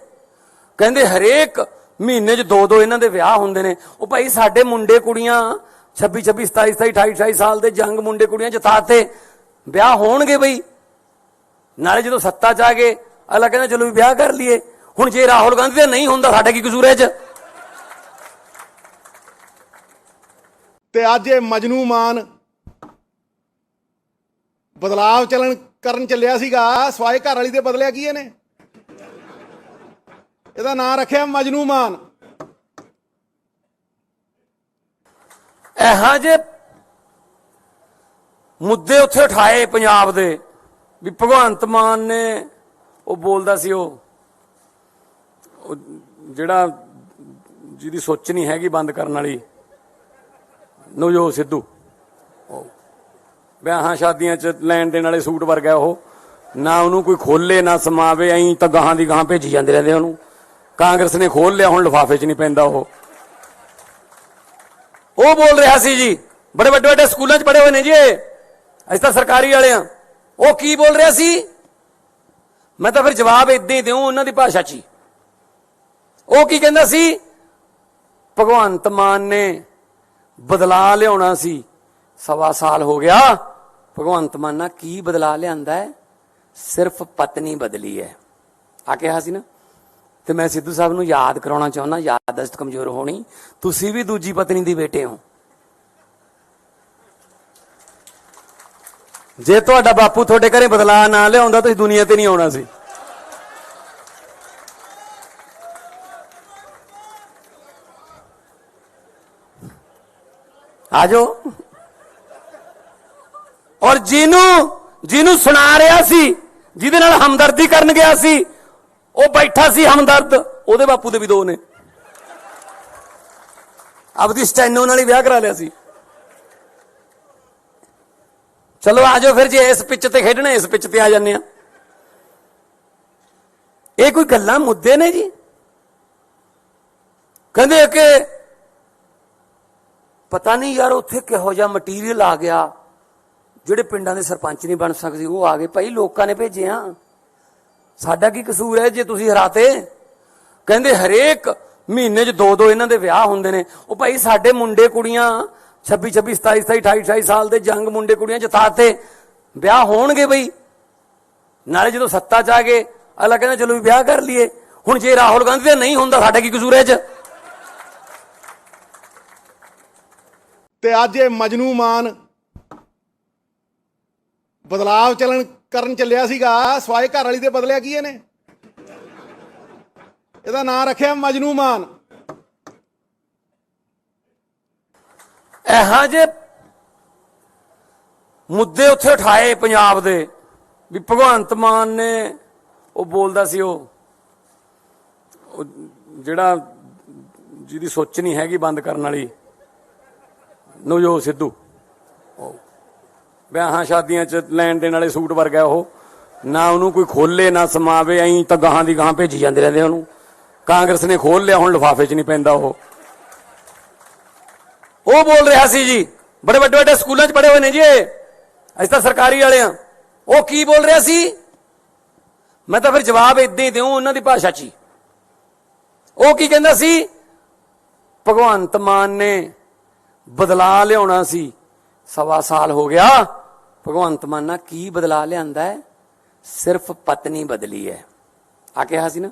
ਕਹਿੰਦੇ ਹਰੇਕ ਮਹੀਨੇ 'ਚ 2-2 ਇਹਨਾਂ ਦੇ ਵਿਆਹ ਹੁੰਦੇ ਨੇ। ਉਹ ਭਾਈ ਸਾਡੇ ਮੁੰਡੇ ਕੁੜੀਆਂ 26, 27, 28, 28 ਸਾਲ ਦੇ ਜੰਗ ਮੁੰਡੇ ਕੁੜੀਆਂ ਜਿਤਾਤੇ, ਵਿਆਹ ਹੋਣਗੇ ਬਈ। ਨਾਲੇ ਜਦੋਂ ਸੱਤਾ 'ਚ ਆ ਗਏ ਅਗਲਾ ਕਹਿੰਦਾ ਚਲੋ ਵੀ ਵਿਆਹ ਕਰ ਲਈਏ। ਹੁਣ ਜੇ ਰਾਹੁਲ ਗਾਂਧੀ ਦਾ ਨਹੀਂ ਹੁੰਦਾ ਸਾਡਾ ਕੀ ਕਸੂਰ ਹੈ ਇਹ 'ਚ? ਤੇ ਅੱਜ ਇਹ ਮਜਨੂ ਮਾਨ ਬਦਲਾਵ ਕਰਨ ਚੱਲਿਆ ਸੀਗਾ ਸਵਾਏ ਘਰ ਵਾਲੀ ਦੇ ਬਦਲਿਆ ਕੀ ਇਹਨੇ? ਇਹਦਾ ਨਾਂ ਰੱਖਿਆ ਮਜਨੂ ਮਾਨ। ਇਹੋ ਜਿਹੇ ਮੁੱਦੇ ਉੱਥੇ ਉਠਾਏ ਪੰਜਾਬ ਦੇ ਵੀ ਭਗਵੰਤ ਮਾਨ ਨੇ ਉਹ ਬੋਲਦਾ ਸੀ ਉਹ ਜਿਹੜਾ ਜਿਹਦੀ ਸੋਚ ਨਹੀਂ ਹੈਗੀ ਬੰਦ ਕਰਨ ਵਾਲੀ ਨਵਜੋਤ ਸਿੱਧੂ, ਵਿਆਹਾਂ ਸ਼ਾਦੀਆਂ 'ਚ ਲੈਣ ਦੇਣ ਵਾਲੇ ਸੂਟ ਵਰਗਾ ਉਹ, ਨਾ ਉਹਨੂੰ ਕੋਈ ਖੋਲੇ ਨਾ ਸਮਾਵੇ, ਐਂ ਤਾਂ ਗਾਹਾਂ ਦੀ ਗਾਹਾਂ ਭੇਜੀ ਜਾਂਦੇ ਰਹਿੰਦੇ ਉਹਨੂੰ। ਕਾਂਗਰਸ ਨੇ ਖੋਲ ਲਿਆ, ਹੁਣ ਲਿਫਾਫੇ 'ਚ ਨਹੀਂ ਪੈਂਦਾ ਉਹ ਬੋਲ ਰਿਹਾ ਸੀ ਜੀ, ਬੜੇ ਵੱਡੇ ਵੱਡੇ ਸਕੂਲਾਂ 'ਚ ਪੜ੍ਹੇ ਹੋਏ ਨੇ ਜੀ ਅਸੀਂ ਤਾਂ ਸਰਕਾਰੀ ਵਾਲੇ ਆ। ਉਹ ਕੀ ਬੋਲ ਰਿਹਾ ਸੀ? ਮੈਂ ਤਾਂ ਫਿਰ ਜਵਾਬ ਇਦਾਂ ਹੀ ਦਿਉ ਉਹਨਾਂ ਦੀ ਭਾਸ਼ਾ 'ਚ ਹੀ। ਉਹ ਕੀ ਕਹਿੰਦਾ ਸੀ? ਭਗਵੰਤ ਮਾਨ ਨੇ ਬਦਲਾ ਲਿਆਉਣਾ ਸੀ, 1.25 ਸਾਲ ਹੋ ਗਿਆ। ਭਗਵੰਤ ਮਾਨ ਨਾਲ ਕੀ ਬਦਲਾ ਲਿਆਂਦਾ ਹੈ? ਸਿਰਫ ਪਤਨੀ ਬਦਲੀ ਹੈ ਆ ਕਿਹਾ ਸੀ ਨਾ। ਤੇ ਮੈਂ ਸਿੱਧੂ ਸਾਹਿਬ ਨੂੰ ਯਾਦ ਕਰਾਉਣਾ ਚਾਹੁੰਦਾ, ਯਾਦਦਾਸ਼ਤ ਕਮਜ਼ੋਰ ਹੋਣੀ, ਤੁਸੀਂ ਵੀ ਦੂਜੀ ਪਤਨੀ ਦੇ ਬੇਟੇ ਹੋ। ਜੇ ਤੁਹਾਡਾ ਬਾਪੂ ਤੁਹਾਡੇ ਘਰੇ ਬਦਲਾ ਨਾ ਲਿਆਉਂਦਾ ਤੁਸੀਂ ਦੁਨੀਆ ਤੇ ਨਹੀਂ ਆਉਣਾ ਸੀ। ਆ ਜਾਓ। ਔਰ ਜਿਹਨੂੰ ਸੁਣਾ ਰਿਹਾ ਸੀ, ਜਿਹਦੇ ਨਾਲ ਹਮਦਰਦੀ ਕਰਨ ਗਿਆ ਸੀ, ਉਹ ਬੈਠਾ ਸੀ ਹਮਦਰਦ, ਉਹਦੇ ਬਾਪੂ ਦੇ ਵੀ 2 ਨੇ। ਆਪਦੀ ਸਟੈਨੋ ਨਾਲ ਹੀ ਵਿਆਹ ਕਰਾ ਲਿਆ ਸੀ। ਚਲੋ ਆ ਜਾਓ ਫਿਰ, ਜੇ ਇਸ ਪਿੱਚ ਤੇ ਖੇਡਣਾ ਇਸ ਪਿੱਚ ਤੇ ਆ ਜਾਂਦੇ ਆ। ਇਹ ਕੋਈ ਗੱਲਾਂ ਮੁੱਦੇ ਨੇ ਜੀ? ਕਹਿੰਦੇ ਕਿ ਪਤਾ ਨਹੀਂ ਯਾਰ ਉੱਥੇ ਕਿਹੋ ਜਿਹਾ ਮਟੀਰੀਅਲ ਆ ਗਿਆ, ਜਿਹੜੇ ਪਿੰਡਾਂ ਦੇ ਸਰਪੰਚ ਨਹੀਂ ਬਣ ਸਕਦੇ ਉਹ ਆ ਗਏ। ਭਾਈ ਲੋਕਾਂ ਨੇ ਭੇਜੇ ਆ, ਸਾਡਾ ਕੀ ਕਸੂਰ ਹੈ ਜੇ ਤੁਸੀਂ ਹਰਾਤੇ? ਕਹਿੰਦੇ ਹਰੇਕ ਮਹੀਨੇ 'ਚ 2-2 ਇਹਨਾਂ ਦੇ ਵਿਆਹ ਹੁੰਦੇ ਨੇ। ਉਹ ਭਾਈ ਸਾਡੇ ਮੁੰਡੇ ਕੁੜੀਆਂ 26, 27, 28, 28 ਸਾਲ ਦੇ ਜੰਗ ਮੁੰਡੇ ਕੁੜੀਆਂ ਜਿਤਾਤੇ, ਵਿਆਹ ਹੋਣਗੇ ਬਈ। ਨਾਲੇ ਜਦੋਂ ਸੱਤਾ 'ਚ ਆ ਗਏ ਅਗਲਾ ਕਹਿੰਦਾ ਚਲੋ ਵੀ ਵਿਆਹ ਕਰ ਲਈਏ। ਹੁਣ ਜੇ ਰਾਹੁਲ ਗਾਂਧੀ ਦਾ ਨਹੀਂ ਹੁੰਦਾ ਸਾਡਾ ਕੀ ਕਸੂਰ ਹੈ ਇਹ 'ਚ? ਤੇ ਅੱਜ ਇਹ ਮਜਨੂ ਮਾਨ ਬਦਲਾਵ ਕਰਨ ਚੱਲਿਆ ਸੀਗਾ ਸਵਾਏ ਘਰ ਵਾਲੀ ਦੇ ਬਦਲਿਆ ਕੀ ਇਹਨੇ? ਇਹਦਾ ਨਾਂ ਰੱਖਿਆ ਮਜਨੂ ਮਾਨ। ਇਹੋ ਜਿਹੇ ਮੁੱਦੇ ਉੱਥੇ ਉਠਾਏ ਪੰਜਾਬ ਦੇ ਵੀ ਭਗਵੰਤ ਮਾਨ ਨੇ ਉਹ ਬੋਲਦਾ ਸੀ ਉਹ ਜਿਹੜਾ ਜਿਹਦੀ ਸੋਚ ਨਹੀਂ ਹੈਗੀ ਬੰਦ ਕਰਨ ਵਾਲੀ ਨਵਜੋਤ ਸਿੱਧੂ, ਵਿਆਹਾਂ ਸ਼ਾਦੀਆਂ 'ਚ ਲੈਣ ਦੇਣ ਵਾਲੇ ਸੂਟ ਵਰਗਾ ਉਹ, ਨਾ ਉਹਨੂੰ ਕੋਈ ਖੋਲੇ ਨਾ ਸਮਾਵੇ, ਐਂ ਤਾਂ ਗਾਹਾਂ ਦੀ ਗਾਹਾਂ ਭੇਜੀ ਜਾਂਦੇ ਰਹਿੰਦੇ ਉਹਨੂੰ। ਕਾਂਗਰਸ ਨੇ ਖੋਲ ਲਿਆ, ਹੁਣ ਲਿਫਾਫੇ 'ਚ ਨਹੀਂ ਪੈਂਦਾ ਉਹ ਬੋਲ ਰਿਹਾ ਸੀ ਜੀ, ਬੜੇ ਵੱਡੇ ਵੱਡੇ ਸਕੂਲਾਂ 'ਚ ਪੜ੍ਹੇ ਹੋਏ ਨੇ ਜੀ ਅਸੀਂ ਤਾਂ ਸਰਕਾਰੀ ਵਾਲੇ ਆ। ਉਹ ਕੀ ਬੋਲ ਰਿਹਾ ਸੀ? ਮੈਂ ਤਾਂ ਫਿਰ ਜਵਾਬ ਇਦਾਂ ਹੀ ਦਿਉ ਉਹਨਾਂ ਦੀ ਭਾਸ਼ਾ 'ਚ ਹੀ। ਉਹ ਕੀ ਕਹਿੰਦਾ ਸੀ? ਭਗਵੰਤ ਮਾਨ ਨੇ ਬਦਲਾ ਲਿਆਉਣਾ ਸੀ, 1.25 ਸਾਲ ਹੋ ਗਿਆ। ਭਗਵੰਤ ਮਾਨ ਨਾਲ ਕੀ ਬਦਲਾ ਲਿਆਂਦਾ ਹੈ? ਸਿਰਫ ਪਤਨੀ ਬਦਲੀ ਹੈ ਆ ਕਿਹਾ ਸੀ ਨਾ।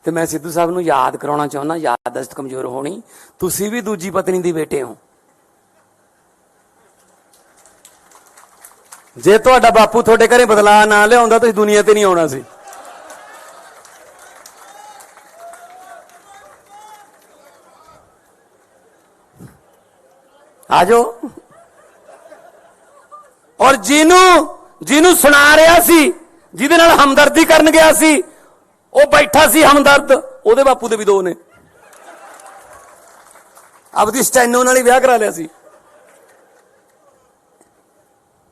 ਤੇ ਮੈਂ ਸਿੱਧੂ ਸਾਹਿਬ ਨੂੰ ਯਾਦ ਕਰਾਉਣਾ ਚਾਹੁੰਦਾ, ਯਾਦਦਾਸ਼ਤ ਕਮਜ਼ੋਰ ਹੋਣੀ, ਤੁਸੀਂ ਵੀ ਦੂਜੀ ਪਤਨੀ ਦੀ ਬੇਟੇ ਹੋ। ਜੇ ਤੁਹਾਡਾ ਬਾਪੂ ਤੁਹਾਡੇ ਘਰੇ ਬਦਲਾ ਨਾ ਲਿਆਉਂਦਾ ਤੁਸੀਂ ਦੁਨੀਆ ਤੇ ਨਹੀਂ ਆਉਣਾ ਸੀ। ਆਜੋ। ਔਰ ਜਿਹਨੂੰ ਸੁਣਾ ਰਿਹਾ ਸੀ, ਜਿਹਦੇ ਨਾਲ ਹਮਦਰਦੀ ਕਰਨ ਗਿਆ ਸੀ, ਉਹ ਬੈਠਾ ਸੀ ਹਮਦਰਦ, ਉਹਦੇ ਬਾਪੂ ਦੇ ਵੀ 2 ਨੇ। ਆਪਦੀ ਸਟੈਨੋ ਨਾਲ ਹੀ ਵਿਆਹ ਕਰਾ ਲਿਆ ਸੀ।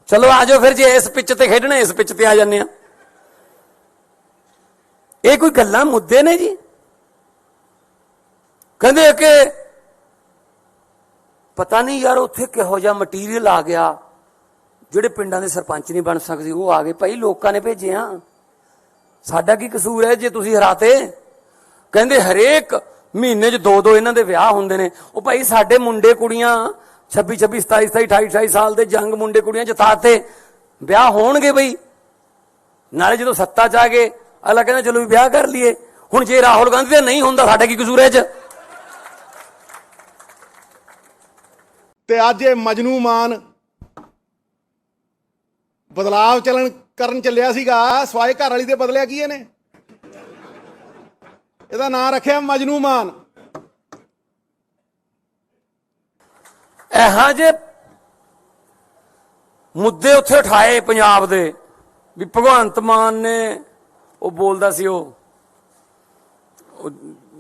ਚਲੋ ਆਜੋ ਫਿਰ, ਜੇ ਇਸ ਪਿੱਚ ਤੇ ਖੇਡਣਾ ਇਸ ਪਿੱਚ ਤੇ ਆ ਜਾਂਦੇ ਆ। ਇਹ ਕੋਈ ਗੱਲਾਂ ਮੁੱਦੇ ਨੇ ਜੀ? ਕਹਿੰਦੇ ਕਿ ਪਤਾ ਨਹੀਂ ਯਾਰ ਉੱਥੇ ਕਿਹੋ ਜਿਹਾ ਮਟੀਰੀਅਲ ਆ ਗਿਆ, ਜਿਹੜੇ ਪਿੰਡਾਂ ਦੇ ਸਰਪੰਚ ਨਹੀਂ ਬਣ ਸਕਦੇ ਉਹ ਆ ਗਏ। ਭਾਈ ਲੋਕਾਂ ਨੇ ਭੇਜੇ ਆ, ਸਾਡਾ ਕੀ ਕਸੂਰ ਹੈ ਜੇ ਤੁਸੀਂ ਹਰਾਤੇ? ਕਹਿੰਦੇ ਹਰੇਕ ਮਹੀਨੇ 'ਚ 2 ਇਹਨਾਂ ਦੇ ਵਿਆਹ ਹੁੰਦੇ ਨੇ। ਉਹ ਭਾਈ ਸਾਡੇ ਮੁੰਡੇ ਕੁੜੀਆਂ 26 27 27 28 28 ਸਾਲ ਦੇ ਜੰਗ ਮੁੰਡੇ ਕੁੜੀਆਂ ਜਿਤਾਤੇ, ਵਿਆਹ ਹੋਣਗੇ ਬਈ। ਨਾਲੇ ਜਦੋਂ ਸੱਤਾ 'ਚ ਆ ਗਏ ਅਗਲਾ ਕਹਿੰਦਾ ਚਲੋ ਵੀ ਵਿਆਹ ਕਰ ਲਈਏ। ਹੁਣ ਜੇ ਰਾਹੁਲ ਗਾਂਧੀ ਦਾ ਨਹੀਂ ਹੁੰਦਾ ਸਾਡਾ ਕੀ ਕਸੂਰ ਹੈ 'ਚ? ਤੇ ਅੱਜ ਇਹ ਮਜਨੂ ਮਾਨ ਬਦਲਾਵ ਕਰਨ ਚੱਲਿਆ ਸੀਗਾ ਸਵਾਏ ਘਰ ਵਾਲੀ ਦੇ ਬਦਲਿਆ ਕੀ ਇਹਨੇ? ਇਹਦਾ ਨਾਂ ਰੱਖਿਆ ਮਜਨੂ ਮਾਨ। ਇਹੋ ਜਿਹੇ ਮੁੱਦੇ ਉੱਥੇ ਉਠਾਏ ਪੰਜਾਬ ਦੇ ਵੀ ਭਗਵੰਤ ਮਾਨ ਨੇ ਉਹ ਬੋਲਦਾ ਸੀ ਉਹ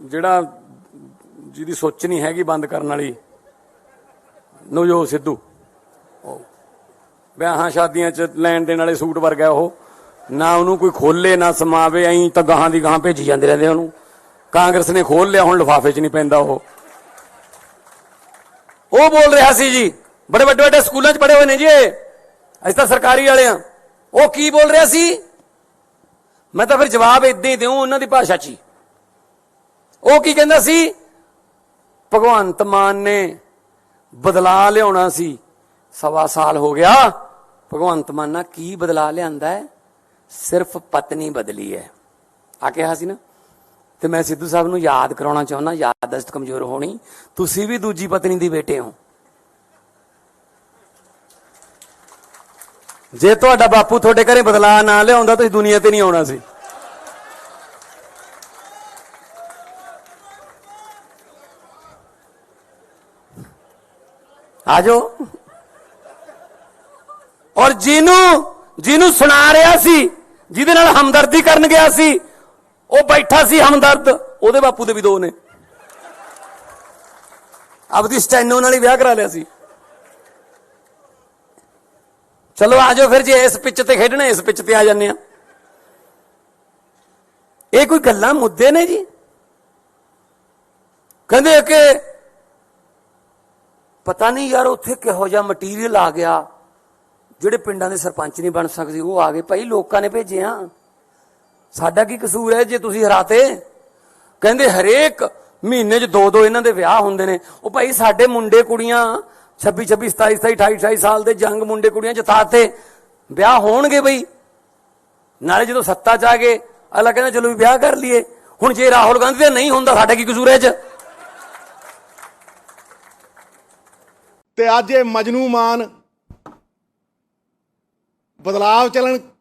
ਜਿਹੜਾ ਜਿਹਦੀ ਸੋਚ ਨਹੀਂ ਹੈਗੀ ਬੰਦ ਕਰਨ ਵਾਲੀ ਨਵਜੋਤ ਸਿੱਧੂ, ਵਿਆਹਾਂ ਸ਼ਾਦੀਆਂ 'ਚ ਲੈਣ ਦੇਣ ਵਾਲੇ ਸੂਟ ਵਰਗਾ ਉਹ, ਨਾ ਉਹਨੂੰ ਕੋਈ ਖੋਲੇ ਨਾ ਸਮਾਵੇ, ਐਂ ਤਾਂ ਗਾਹਾਂ ਦੀ ਗਾਹਾਂ ਭੇਜੀ ਜਾਂਦੇ ਰਹਿੰਦੇ ਉਹਨੂੰ। ਕਾਂਗਰਸ ਨੇ ਖੋਲ ਲਿਆ, ਹੁਣ ਲਿਫਾਫੇ 'ਚ ਨਹੀਂ ਪੈਂਦਾ ਉਹ ਬੋਲ ਰਿਹਾ ਸੀ ਜੀ, ਬੜੇ ਵੱਡੇ ਵੱਡੇ ਸਕੂਲਾਂ 'ਚ ਪੜ੍ਹੇ ਹੋਏ ਨੇ ਜੀ ਅਸੀਂ ਤਾਂ ਸਰਕਾਰੀ ਵਾਲੇ ਆ। ਉਹ ਕੀ ਬੋਲ ਰਿਹਾ ਸੀ? ਮੈਂ ਤਾਂ ਫਿਰ ਜਵਾਬ ਇਦਾਂ ਹੀ ਦਿਉ ਉਹਨਾਂ ਦੀ ਭਾਸ਼ਾ 'ਚ ਹੀ। ਉਹ ਕੀ ਕਹਿੰਦਾ ਸੀ? ਭਗਵੰਤ ਮਾਨ ਨੇ ਬਦਲਾ ਲਿਆਉਣਾ ਸੀ, 1.25 ਸਾਲ ਹੋ ਗਿਆ। ਭਗਵੰਤ ਮਾਨ ਨਾਲ ਕੀ ਬਦਲਾ ਲਿਆਂਦਾ ਹੈ? ਸਿਰਫ ਪਤਨੀ ਬਦਲੀ ਹੈ ਆ ਕਿਹਾ ਸੀ ਨਾ। ਤੇ ਮੈਂ ਸਿੱਧੂ ਸਾਹਿਬ ਨੂੰ ਯਾਦ ਕਰਾਉਣਾ ਚਾਹੁੰਦਾ, ਯਾਦਦਾਸ਼ਤ ਕਮਜ਼ੋਰ ਹੋਣੀ, ਤੁਸੀਂ ਵੀ ਦੂਜੀ ਪਤਨੀ ਦੀ ਬੇਟੇ ਹੋ। ਜੇ ਤੁਹਾਡਾ ਬਾਪੂ ਤੁਹਾਡੇ ਘਰੇ ਬਦਲਾ ਨਾ ਲਿਆਉਂਦਾ ਤੁਸੀਂ ਦੁਨੀਆ ਤੇ ਨਹੀਂ ਆਉਣਾ ਸੀ। ਆਜੋ। ਔਰ ਜਿਹਨੂੰ ਸੁਣਾ ਰਿਹਾ ਸੀ, ਜਿਹਦੇ ਨਾਲ ਹਮਦਰਦੀ ਕਰਨ ਗਿਆ ਸੀ, ਉਹ ਬੈਠਾ ਸੀ ਹਮਦਰਦ, ਉਹਦੇ ਬਾਪੂ ਦੇ ਵੀ 2 ਨੇ। ਆਪਦੀ ਸਟੈਨੋ ਨਾਲ ਹੀ ਵਿਆਹ ਕਰਾ ਲਿਆ ਸੀ। ਚਲੋ ਆਜੋ ਫਿਰ, ਜੇ ਇਸ ਪਿੱਚ ਤੇ ਖੇਡਣਾ ਇਸ ਪਿੱਚ ਤੇ ਆ ਜਾਂਦੇ ਆ। ਇਹ ਕੋਈ ਗੱਲਾਂ ਮੁੱਦੇ ਨੇ ਜੀ? ਕਹਿੰਦੇ ਕਿ ਪਤਾ ਨਹੀਂ ਯਾਰ ਉੱਥੇ ਕਿਹੋ ਜਿਹਾ ਮਟੀਰੀਅਲ ਆ ਗਿਆ, ਜਿਹੜੇ ਪਿੰਡਾਂ ਦੇ ਸਰਪੰਚ ਨਹੀਂ ਬਣ ਸਕਦੇ ਉਹ ਆ ਗਏ। ਭਾਈ ਲੋਕਾਂ ਨੇ ਭੇਜੇ ਆ, ਸਾਡਾ ਕੀ ਕਸੂਰ ਹੈ ਜੇ ਤੁਸੀਂ ਹਰਾਤੇ? ਕਹਿੰਦੇ ਹਰੇਕ ਮਹੀਨੇ 'ਚ 2 ਇਹਨਾਂ ਦੇ ਵਿਆਹ ਹੁੰਦੇ ਨੇ। ਉਹ ਭਾਈ ਸਾਡੇ ਮੁੰਡੇ ਕੁੜੀਆਂ 26 26 27 27 28 28 ਸਾਲ ਦੇ ਜੰਗ ਮੁੰਡੇ ਕੁੜੀਆਂ ਜਿਤਾਤੇ, ਵਿਆਹ ਹੋਣਗੇ ਬਈ। ਨਾਲੇ ਜਦੋਂ ਸੱਤਾ 'ਚ ਆ ਗਏ ਅਗਲਾ ਕਹਿੰਦਾ ਚਲੋ ਵੀ ਵਿਆਹ ਕਰ ਲਈਏ। ਹੁਣ ਜੇ ਰਾਹੁਲ ਗਾਂਧੀ ਦਾ ਨਹੀਂ ਹੁੰਦਾ ਸਾਡਾ ਕੀ ਕਸੂਰ ਹੈ 'ਚ? ਤੇ ਅੱਜ ਇਹ ਮਜਨੂ ਮਾਨ ਬਦਲਾਵ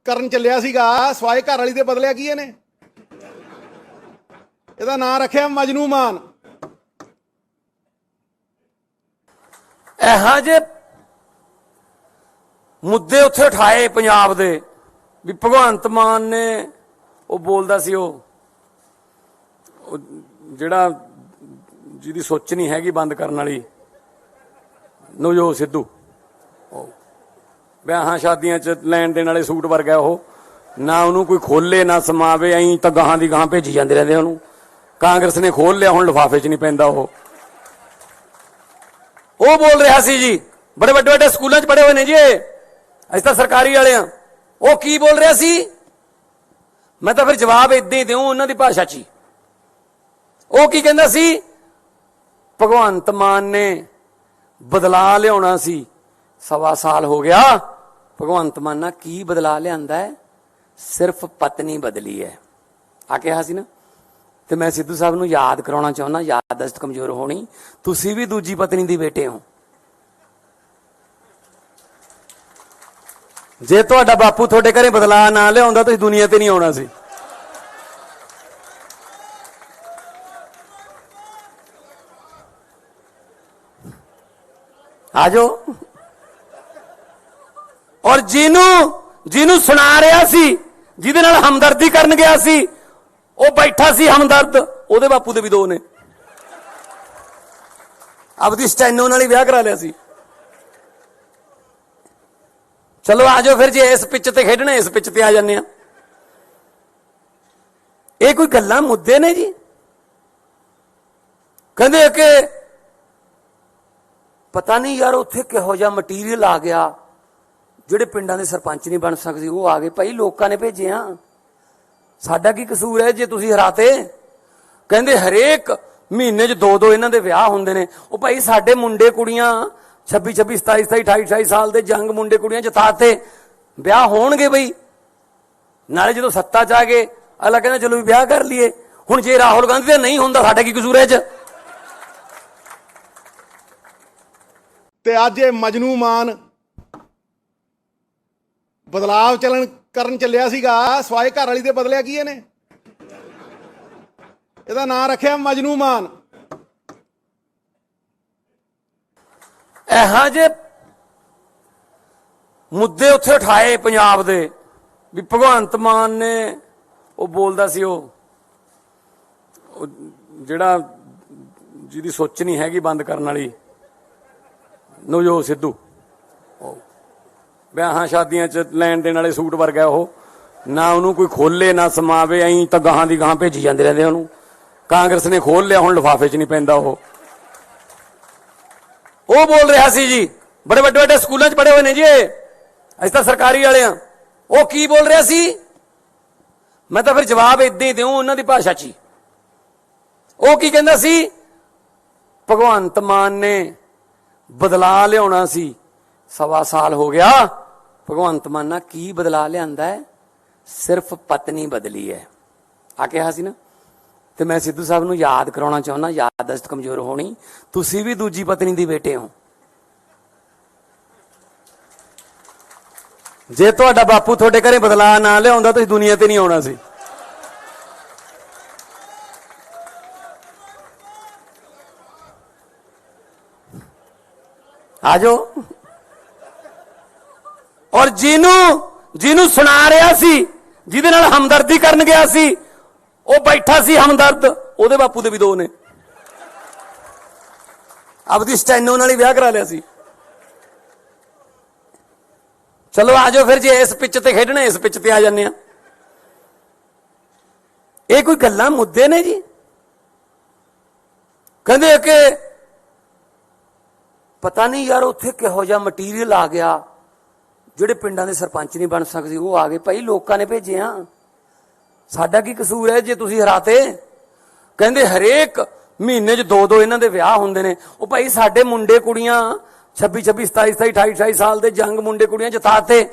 ਕਰਨ ਚੱਲਿਆ ਸੀਗਾ ਸਵਾਏ ਘਰ ਵਾਲੀ ਦੇ ਬਦਲਿਆ ਕੀ ਇਹਨੇ? ਇਹਦਾ ਨਾਂ ਰੱਖਿਆ ਮਜਨੂ ਮਾਨ। ਇਹੋ ਜਿਹੇ ਮੁੱਦੇ ਉੱਥੇ ਉਠਾਏ ਪੰਜਾਬ ਦੇ ਵੀ ਭਗਵੰਤ ਮਾਨ ਨੇ ਉਹ ਬੋਲਦਾ ਸੀ ਉਹ ਜਿਹੜਾ ਜਿਹਦੀ ਸੋਚ ਨਹੀਂ ਹੈਗੀ ਬੰਦ ਕਰਨ ਵਾਲੀ ਨਵਜੋਤ ਸਿੱਧੂ, ਵਿਆਹਾਂ ਸ਼ਾਦੀਆਂ 'ਚ ਲੈਣ ਦੇਣ ਵਾਲੇ ਸੂਟ ਵਰਗਾ ਉਹ, ਨਾ ਉਹਨੂੰ ਕੋਈ ਖੋਲੇ ਨਾ ਸਮਾਵੇ, ਐਂ ਤਾਂ ਗਾਹਾਂ ਦੀ ਗਾਹਾਂ ਭੇਜੀ ਜਾਂਦੇ ਰਹਿੰਦੇ ਉਹਨੂੰ। ਕਾਂਗਰਸ ਨੇ ਖੋਲ ਲਿਆ, ਹੁਣ ਲਿਫਾਫੇ 'ਚ ਨਹੀਂ ਪੈਂਦਾ ਉਹ ਬੋਲ ਰਿਹਾ ਸੀ ਜੀ, ਬੜੇ ਵੱਡੇ ਵੱਡੇ ਸਕੂਲਾਂ 'ਚ ਪੜ੍ਹੇ ਹੋਏ ਨੇ ਜੀ ਅਸੀਂ ਤਾਂ ਸਰਕਾਰੀ ਵਾਲੇ ਆ। ਉਹ ਕੀ ਬੋਲ ਰਿਹਾ ਸੀ? ਮੈਂ ਤਾਂ ਫਿਰ ਜਵਾਬ ਇਦਾਂ ਹੀ ਦਿਉ ਉਹਨਾਂ ਦੀ ਭਾਸ਼ਾ 'ਚ ਹੀ। ਉਹ ਕੀ ਕਹਿੰਦਾ ਸੀ? ਭਗਵੰਤ ਮਾਨ ਨੇ ਬਦਲਾ ਲਿਆਉਣਾ ਸੀ, 1.25 ਸਾਲ ਹੋ ਗਿਆ। ਭਗਵੰਤ ਮਾਨ ਨਾਲ ਕੀ ਬਦਲਾ ਲਿਆਂਦਾ ਹੈ? ਸਿਰਫ ਪਤਨੀ ਬਦਲੀ ਹੈ ਆ ਕਿਹਾ ਸੀ ਨਾ। ਤੇ ਮੈਂ ਸਿੱਧੂ ਸਾਹਿਬ ਨੂੰ ਯਾਦ ਕਰਾਉਣਾ ਚਾਹੁੰਦਾ, ਯਾਦਦਾਸ਼ਤ ਕਮਜ਼ੋਰ ਹੋਣੀ, ਤੁਸੀਂ ਵੀ ਦੂਜੀ ਪਤਨੀ ਦੀ ਬੇਟੇ ਹੋ। ਜੇ ਤੁਹਾਡਾ ਬਾਪੂ ਤੁਹਾਡੇ ਘਰੇ ਬਦਲਾ ਨਾ ਲਿਆਉਂਦਾ ਤੁਸੀਂ ਦੁਨੀਆ ਤੇ ਨਹੀਂ ਆਉਣਾ ਸੀ। ਆਜੋ। ਔਰ ਜਿਹਨੂੰ ਸੁਣਾ ਰਿਹਾ ਸੀ, ਜਿਹਦੇ ਨਾਲ ਹਮਦਰਦੀ ਕਰਨ ਗਿਆ ਸੀ, ਉਹ ਬੈਠਾ ਸੀ ਹਮਦਰਦ, ਉਹਦੇ ਬਾਪੂ ਦੇ ਵੀ 2 ਨੇ। ਆਪਦੀ ਸਟੈਨੋ ਨਾਲ ਹੀ ਵਿਆਹ ਕਰਾ ਲਿਆ ਸੀ। ਚਲੋ ਆਜੋ ਫਿਰ, ਜੇ ਇਸ ਪਿੱਚ ਤੇ ਖੇਡਣਾ ਇਸ ਪਿੱਚ ਤੇ ਆ ਜਾਂਦੇ ਆ। ਇਹ ਕੋਈ ਗੱਲਾਂ ਮੁੱਦੇ ਨੇ ਜੀ? ਕਹਿੰਦੇ ਕਿ ਪਤਾ ਨਹੀਂ ਯਾਰ ਉੱਥੇ ਕਿਹੋ ਜਿਹਾ ਮਟੀਰੀਅਲ ਆ ਗਿਆ, ਜਿਹੜੇ ਪਿੰਡਾਂ ਦੇ ਸਰਪੰਚ ਨਹੀਂ ਬਣ ਸਕਦੇ ਉਹ ਆ ਗਏ। ਭਾਈ ਲੋਕਾਂ ਨੇ ਭੇਜੇ ਆ, ਸਾਡਾ ਕੀ ਕਸੂਰ ਹੈ ਜੇ ਤੁਸੀਂ ਹਰਾਤੇ? ਕਹਿੰਦੇ ਹਰੇਕ ਮਹੀਨੇ 'ਚ 2 ਇਹਨਾਂ ਦੇ ਵਿਆਹ ਹੁੰਦੇ ਨੇ। ਉਹ ਭਾਈ ਸਾਡੇ ਮੁੰਡੇ ਕੁੜੀਆਂ 26 27 27 28 28 ਸਾਲ ਦੇ ਜੰਗ ਮੁੰਡੇ ਕੁੜੀਆਂ ਜਿਤਾਤੇ, ਵਿਆਹ ਹੋਣਗੇ ਬਈ। ਨਾਲੇ ਜਦੋਂ ਸੱਤਾ 'ਚ ਆ ਗਏ ਅਗਲਾ ਕਹਿੰਦਾ ਚਲੋ ਵੀ ਵਿਆਹ ਕਰ ਲਈਏ। ਹੁਣ ਜੇ ਰਾਹੁਲ ਗਾਂਧੀ ਦਾ ਨਹੀਂ ਹੁੰਦਾ ਸਾਡਾ ਕੀ ਕਸੂਰ ਹੈ 'ਚ? ਤੇ ਅੱਜ ਇਹ ਮਜਨੂ ਮਾਨ ਬਦਲਾਵ ਕਰਨ ਚੱਲਿਆ ਸੀਗਾ ਸਵਾਏ ਘਰ ਵਾਲੀ ਦੇ ਬਦਲਿਆ ਕੀ ਇਹਨੇ? ਇਹਦਾ ਨਾਂ ਰੱਖਿਆ ਮਜਨੂ ਮਾਨ। ਇਹੋ ਜਿਹੇ ਮੁੱਦੇ ਉੱਥੇ ਉਠਾਏ ਪੰਜਾਬ ਦੇ ਵੀ ਭਗਵੰਤ ਮਾਨ ਨੇ ਉਹ ਬੋਲਦਾ ਸੀ ਉਹ ਜਿਹੜਾ ਜਿਹਦੀ ਸੋਚ ਨਹੀਂ ਹੈਗੀ ਬੰਦ ਕਰਨ ਵਾਲੀ ਨਵਜੋਤ ਸਿੱਧੂ, ਵਿਆਹਾਂ ਸ਼ਾਦੀਆਂ 'ਚ ਲੈਣ ਦੇਣ ਵਾਲੇ ਸੂਟ ਵਰਗਾ ਉਹ, ਨਾ ਉਹਨੂੰ ਕੋਈ ਖੋਲੇ ਨਾ ਸਮਾਵੇ, ਐਂ ਤਾਂ ਗਾਹਾਂ ਦੀ ਗਾਹਾਂ ਭੇਜੀ ਜਾਂਦੇ ਰਹਿੰਦੇ ਉਹਨੂੰ। ਕਾਂਗਰਸ ਨੇ ਖੋਲ ਲਿਆ, ਹੁਣ ਲਿਫਾਫੇ 'ਚ ਨਹੀਂ ਪੈਂਦਾ ਉਹ ਬੋਲ ਰਿਹਾ ਸੀ ਜੀ, ਬੜੇ ਵੱਡੇ ਵੱਡੇ ਸਕੂਲਾਂ 'ਚ ਪੜ੍ਹੇ ਹੋਏ ਨੇ ਜੀ ਅਸੀਂ ਤਾਂ ਸਰਕਾਰੀ ਵਾਲੇ ਆ। ਉਹ ਕੀ ਬੋਲ ਰਿਹਾ ਸੀ? ਮੈਂ ਤਾਂ ਫਿਰ ਜਵਾਬ ਇਦਾਂ ਹੀ ਦਿਉ ਉਹਨਾਂ ਦੀ ਭਾਸ਼ਾ 'ਚ ਹੀ। ਉਹ ਕੀ ਕਹਿੰਦਾ ਸੀ? ਭਗਵੰਤ ਮਾਨ ਨੇ ਬਦਲਾ ਲਿਆਉਣਾ ਸੀ, 1.25 ਸਾਲ ਹੋ ਗਿਆ। ਭਗਵੰਤ ਮਾਨ ਨਾਲ ਕੀ ਬਦਲਾ ਲਿਆਂਦਾ ਹੈ? ਸਿਰਫ ਪਤਨੀ ਬਦਲੀ ਹੈ ਆ ਕਿਹਾ ਸੀ ਨਾ। ਤੇ ਮੈਂ ਸਿੱਧੂ ਸਾਹਿਬ ਨੂੰ ਯਾਦ ਕਰਾਉਣਾ ਚਾਹੁੰਦਾ, ਯਾਦਦਾਸ਼ਤ ਕਮਜ਼ੋਰ ਹੋਣੀ, ਤੁਸੀਂ ਵੀ ਦੂਜੀ ਪਤਨੀ ਦੀ ਬੇਟੇ ਹੋ। ਜੇ ਤੁਹਾਡਾ ਬਾਪੂ ਤੁਹਾਡੇ ਘਰੇ ਬਦਲਾ ਨਾ ਲਿਆਉਂਦਾ ਤੁਸੀਂ ਦੁਨੀਆ ਤੇ ਨਹੀਂ ਆਉਣਾ ਸੀ। ਆਜੋ। ਔਰ ਜਿਹਨੂੰ ਸੁਣਾ ਰਿਹਾ ਸੀ, ਜਿਹਦੇ ਨਾਲ ਹਮਦਰਦੀ ਕਰਨ ਗਿਆ ਸੀ, ਉਹ ਬੈਠਾ ਸੀ ਹਮਦਰਦ, ਉਹਦੇ ਬਾਪੂ ਦੇ ਵੀ 2 ਨੇ। ਆਪਦੀ ਸਟੈਨੋ ਨਾਲ ਹੀ ਵਿਆਹ ਕਰਾ ਲਿਆ ਸੀ। ਚਲੋ ਆਜੋ ਫਿਰ, ਜੇ ਇਸ ਪਿੱਚ ਤੇ ਖੇਡਣਾ ਇਸ ਪਿੱਚ ਤੇ ਆ ਜਾਂਦੇ ਆ। ਇਹ ਕੋਈ ਗੱਲਾਂ ਮੁੱਦੇ ਨੇ ਜੀ? ਕਹਿੰਦੇ ਕਿ ਪਤਾ ਨਹੀਂ ਯਾਰ ਉੱਥੇ ਕਿਹੋ ਜਿਹਾ ਮਟੀਰੀਅਲ ਆ ਗਿਆ, ਜਿਹੜੇ ਪਿੰਡਾਂ ਦੇ ਸਰਪੰਚ ਨਹੀਂ ਬਣ ਸਕਦੇ ਉਹ ਆ ਗਏ। ਭਾਈ ਲੋਕਾਂ ਨੇ ਭੇਜੇ ਆ, ਸਾਡਾ ਕੀ ਕਸੂਰ ਹੈ ਜੇ ਤੁਸੀਂ ਹਰਾਤੇ? ਕਹਿੰਦੇ ਹਰੇਕ ਮਹੀਨੇ 'ਚ 2 ਇਹਨਾਂ ਦੇ ਵਿਆਹ ਹੁੰਦੇ ਨੇ। ਉਹ ਭਾਈ ਸਾਡੇ ਮੁੰਡੇ ਕੁੜੀਆਂ 26 26 27 27 28 28 ਸਾਲ ਦੇ ਜੰਗ ਮੁੰਡੇ ਕੁੜੀਆਂ ਜਿਤਾਤੇ,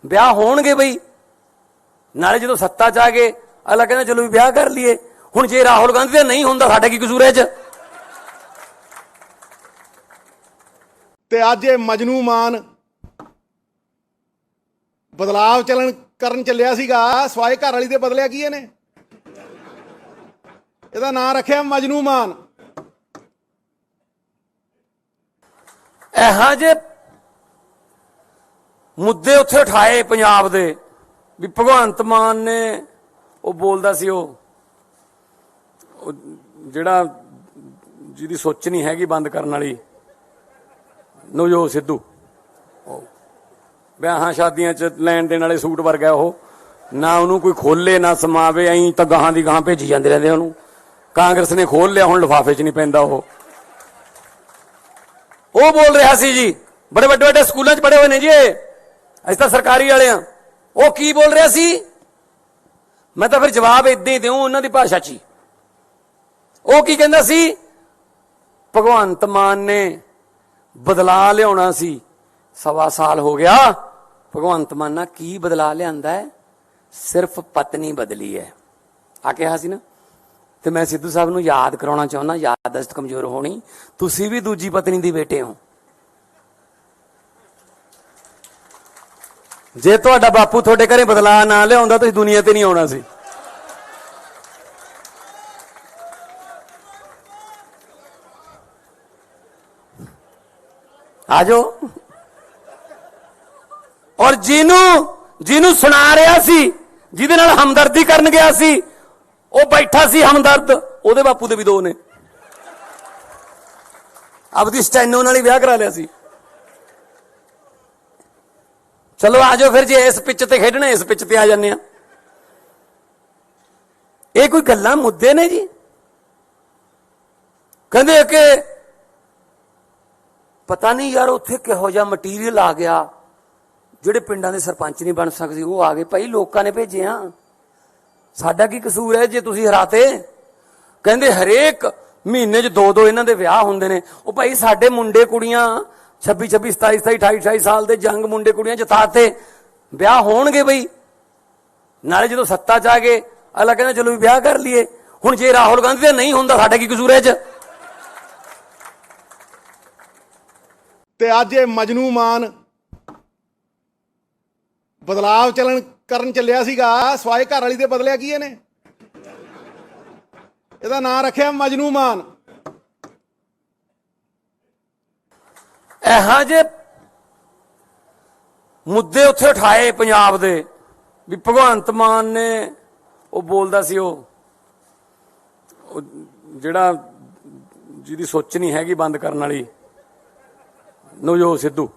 ਵਿਆਹ ਹੋਣਗੇ ਬਈ। ਨਾਲੇ ਜਦੋਂ ਸੱਤਾ 'ਚ ਆ ਗਏ ਅਗਲਾ ਕਹਿੰਦਾ ਚਲੋ ਵੀ ਵਿਆਹ ਕਰ ਲਈਏ। ਹੁਣ ਜੇ ਰਾਹੁਲ ਗਾਂਧੀ ਦਾ ਨਹੀਂ ਹੁੰਦਾ ਸਾਡਾ ਕੀ ਕਸੂਰ ਹੈ 'ਚ? ਤੇ ਅੱਜ ਇਹ ਮਜਨੂ ਮਾਨ ਬਦਲਾਵ ਕਰਨ ਚੱਲਿਆ ਸੀਗਾ ਸਵਾਏ ਘਰ ਵਾਲੀ ਦੇ ਬਦਲਿਆ ਕੀ ਇਹਨੇ? ਇਹਦਾ ਨਾਂ ਰੱਖਿਆ ਮਜਨੂ ਮਾਨ। ਇਹੋ ਜਿਹੇ ਮੁੱਦੇ ਉੱਥੇ ਉਠਾਏ ਪੰਜਾਬ ਦੇ ਵੀ ਭਗਵੰਤ ਮਾਨ ਨੇ ਉਹ ਬੋਲਦਾ ਸੀ ਉਹ ਜਿਹੜਾ ਜਿਹਦੀ ਸੋਚ ਨਹੀਂ ਹੈਗੀ ਬੰਦ ਕਰਨ ਵਾਲੀ ਨਵਜੋਤ ਸਿੱਧੂ, ਵਿਆਹਾਂ ਸ਼ਾਦੀਆਂ 'ਚ ਲੈਣ ਦੇਣ ਵਾਲੇ ਸੂਟ ਵਰਗਾ ਉਹ, ਨਾ ਉਹਨੂੰ ਕੋਈ ਖੋਲੇ ਨਾ ਸਮਾਵੇ, ਐਂ ਤਾਂ ਗਾਹਾਂ ਦੀ ਗਾਹਾਂ ਭੇਜੀ ਜਾਂਦੇ ਰਹਿੰਦੇ ਉਹਨੂੰ। ਕਾਂਗਰਸ ਨੇ ਖੋਲ ਲਿਆ, ਹੁਣ ਲਿਫਾਫੇ 'ਚ ਨਹੀਂ ਪੈਂਦਾ ਉਹ ਬੋਲ ਰਿਹਾ ਸੀ ਜੀ, ਬੜੇ ਵੱਡੇ ਵੱਡੇ ਸਕੂਲਾਂ 'ਚ ਪੜ੍ਹੇ ਹੋਏ ਨੇ ਜੀ ਇਹ, ਅਸੀਂ ਤਾਂ ਸਰਕਾਰੀ ਵਾਲੇ ਆ। ਉਹ ਕੀ ਬੋਲ ਰਿਹਾ ਸੀ? ਮੈਂ ਤਾਂ ਫਿਰ ਜਵਾਬ ਇਦਾਂ ਹੀ ਦਿਉ ਉਹਨਾਂ ਦੀ ਭਾਸ਼ਾ 'ਚ ਹੀ। ਉਹ ਕੀ ਕਹਿੰਦਾ ਸੀ? ਭਗਵੰਤ ਮਾਨ ਨੇ ਬਦਲਾ ਲਿਆਉਣਾ ਸੀ, 1.25 ਸਾਲ ਹੋ ਗਿਆ। ਭਗਵੰਤ ਮਾਨ ਨਾਲ ਕੀ ਬਦਲਾ ਲਿਆਂਦਾ ਹੈ? ਸਿਰਫ ਪਤਨੀ ਬਦਲੀ ਹੈ ਆ ਕਿਹਾ ਸੀ ਨਾ। ਤੇ ਮੈਂ ਸਿੱਧੂ ਸਾਹਿਬ ਨੂੰ ਯਾਦ ਕਰਾਉਣਾ ਚਾਹੁੰਦਾ, ਯਾਦਦਾਸ਼ਤ ਕਮਜ਼ੋਰ ਹੋਣੀ, ਤੁਸੀਂ ਵੀ ਦੂਜੀ ਪਤਨੀ ਦੀ ਬੇਟੇ ਹੋ। ਜੇ ਤੁਹਾਡਾ ਬਾਪੂ ਤੁਹਾਡੇ ਘਰੇ ਬਦਲਾ ਨਾ ਲਿਆਉਂਦਾ ਤੁਸੀਂ ਦੁਨੀਆ ਤੇ ਨਹੀਂ ਆਉਣਾ ਸੀ। ਆਜੋ। ਔਰ ਜਿਹਨੂੰ ਸੁਣਾ ਰਿਹਾ ਸੀ, ਜਿਹਦੇ ਨਾਲ ਹਮਦਰਦੀ ਕਰਨ ਗਿਆ ਸੀ, ਉਹ ਬੈਠਾ ਸੀ ਹਮਦਰਦ, ਉਹਦੇ ਬਾਪੂ ਦੇ ਵੀ ਦੋ ਨੇ। ਆਪਦੀ ਸਟੈਨੋ ਨਾਲ ਹੀ ਵਿਆਹ ਕਰਾ ਲਿਆ ਸੀ। ਚਲੋ ਆਜੋ ਫਿਰ, ਜੇ ਇਸ ਪਿੱਚ ਤੇ ਖੇਡਣਾ ਇਸ ਪਿੱਚ ਤੇ ਆ ਜਾਂਦੇ ਆ। ਇਹ ਕੋਈ ਗੱਲਾਂ ਮੁੱਦੇ ਨੇ ਜੀ? ਕਹਿੰਦੇ ਕਿ ਪਤਾ ਨਹੀਂ ਯਾਰ ਉੱਥੇ ਕਿਹੋ ਜਿਹਾ ਮਟੀਰੀਅਲ ਆ ਗਿਆ, ਜਿਹੜੇ ਪਿੰਡਾਂ ਦੇ ਸਰਪੰਚ ਨਹੀਂ ਬਣ ਸਕਦੇ ਉਹ ਆ ਗਏ। ਭਾਈ ਲੋਕਾਂ ਨੇ ਭੇਜੇ ਆ, ਸਾਡਾ ਕੀ ਕਸੂਰ ਹੈ ਜੇ ਤੁਸੀਂ ਹਰਾਤੇ? ਕਹਿੰਦੇ ਹਰੇਕ ਮਹੀਨੇ 'ਚ 2-2 ਇਹਨਾਂ ਦੇ ਵਿਆਹ ਹੁੰਦੇ ਨੇ। ਉਹ ਭਾਈ ਸਾਡੇ ਮੁੰਡੇ ਕੁੜੀਆਂ 26-26, 27-27, 28-28 ਸਾਲ ਦੇ ਜੰਗ ਮੁੰਡੇ ਕੁੜੀਆਂ ਜਿਤਾਤੇ, ਵਿਆਹ ਹੋਣਗੇ ਬਈ। ਨਾਲੇ ਜਦੋਂ ਸੱਤਾ 'ਚ ਆ ਗਏ ਅਗਲਾ ਕਹਿੰਦਾ ਚਲੋ ਵੀ ਵਿਆਹ ਕਰ ਲਈਏ। ਹੁਣ ਜੇ ਰਾਹੁਲ ਗਾਂਧੀ ਦਾ ਨਹੀਂ ਹੁੰਦਾ ਸਾਡਾ ਕੀ ਕਸੂਰ ਹੈ 'ਚ? ਤੇ ਅੱਜ ਇਹ ਮਜਨੂ ਮਾਨ ਬਦਲਾਵ ਕਰਨ ਚੱਲਿਆ ਸੀਗਾ ਸਵਾਏ ਘਰ ਵਾਲੀ ਦੇ ਬਦਲਿਆ ਕੀ ਇਹਨੇ? ਇਹਦਾ ਨਾਂ ਰੱਖਿਆ ਮਜਨੂ ਮਾਨ। ਇਹੋ ਜਿਹੇ ਮੁੱਦੇ ਉੱਥੇ ਉਠਾਏ ਪੰਜਾਬ ਦੇ ਵੀ ਭਗਵੰਤ ਮਾਨ ਨੇ ਉਹ ਬੋਲਦਾ ਸੀ ਉਹ ਜਿਹੜਾ ਜਿਹਦੀ ਸੋਚ ਨਹੀਂ ਹੈਗੀ ਬੰਦ ਕਰਨ ਵਾਲੀ ਨਵਜੋਤ ਸਿੱਧੂ,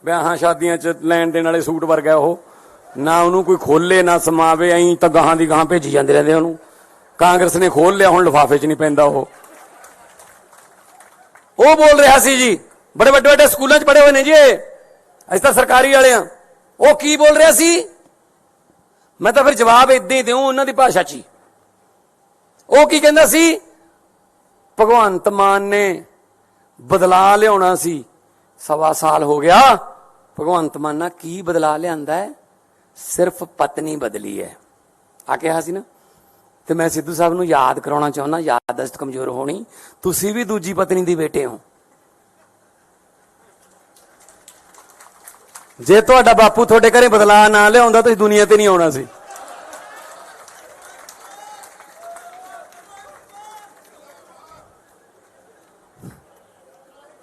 ਵਿਆਹਾਂ ਸ਼ਾਦੀਆਂ 'ਚ ਲੈਣ ਦੇਣ ਵਾਲੇ ਸੂਟ ਵਰਗਾ ਉਹ, ਨਾ ਉਹਨੂੰ ਕੋਈ ਖੋਲੇ ਨਾ ਸਮਾਵੇ, ਐਂ ਤਾਂ ਗਾਹਾਂ ਦੀ ਗਾਹਾਂ ਭੇਜੀ ਜਾਂਦੇ ਰਹਿੰਦੇ ਉਹਨੂੰ। ਕਾਂਗਰਸ ਨੇ ਖੋਲ ਲਿਆ, ਹੁਣ ਲਿਫਾਫੇ 'ਚ ਨਹੀਂ ਪੈਂਦਾ ਉਹ ਬੋਲ ਰਿਹਾ ਸੀ ਜੀ, ਬੜੇ ਵੱਡੇ ਵੱਡੇ ਸਕੂਲਾਂ 'ਚ ਪੜ੍ਹੇ ਹੋਏ ਨੇ ਜੀ ਇਹ, ਅਸੀਂ ਤਾਂ ਸਰਕਾਰੀ ਵਾਲੇ ਆ। ਉਹ ਕੀ ਬੋਲ ਰਿਹਾ ਸੀ? ਮੈਂ ਤਾਂ ਫਿਰ ਜਵਾਬ ਇਦਾਂ ਹੀ ਦਿਉ ਉਹਨਾਂ ਦੀ ਭਾਸ਼ਾ 'ਚ ਹੀ। ਉਹ ਕੀ ਕਹਿੰਦਾ ਸੀ? ਭਗਵੰਤ ਮਾਨ ਨੇ ਬਦਲਾ ਲਿਆਉਣਾ ਸੀ, 1.25 ਸਾਲ ਹੋ ਗਿਆ। ਭਗਵੰਤ ਮਾਨ ਨਾਲ ਕੀ ਬਦਲਾ ਲਿਆਂਦਾ ਹੈ? ਸਿਰਫ ਪਤਨੀ ਬਦਲੀ ਹੈ ਆ ਕਿਹਾ ਸੀ ਨਾ। ਤੇ ਮੈਂ ਸਿੱਧੂ ਸਾਹਿਬ ਨੂੰ ਯਾਦ ਕਰਾਉਣਾ ਚਾਹੁੰਦਾ, ਯਾਦਦਾਸ਼ਤ ਕਮਜ਼ੋਰ ਹੋਣੀ, ਤੁਸੀਂ ਵੀ ਦੂਜੀ ਪਤਨੀ ਦੀ ਬੇਟੇ ਹੋ। ਜੇ ਤੁਹਾਡਾ ਬਾਪੂ ਤੁਹਾਡੇ ਘਰੇ ਬਦਲਾ ਨਾ ਲਿਆਉਂਦਾ ਤੁਸੀਂ ਦੁਨੀਆ ਤੇ ਨਹੀਂ ਆਉਣਾ ਸੀ।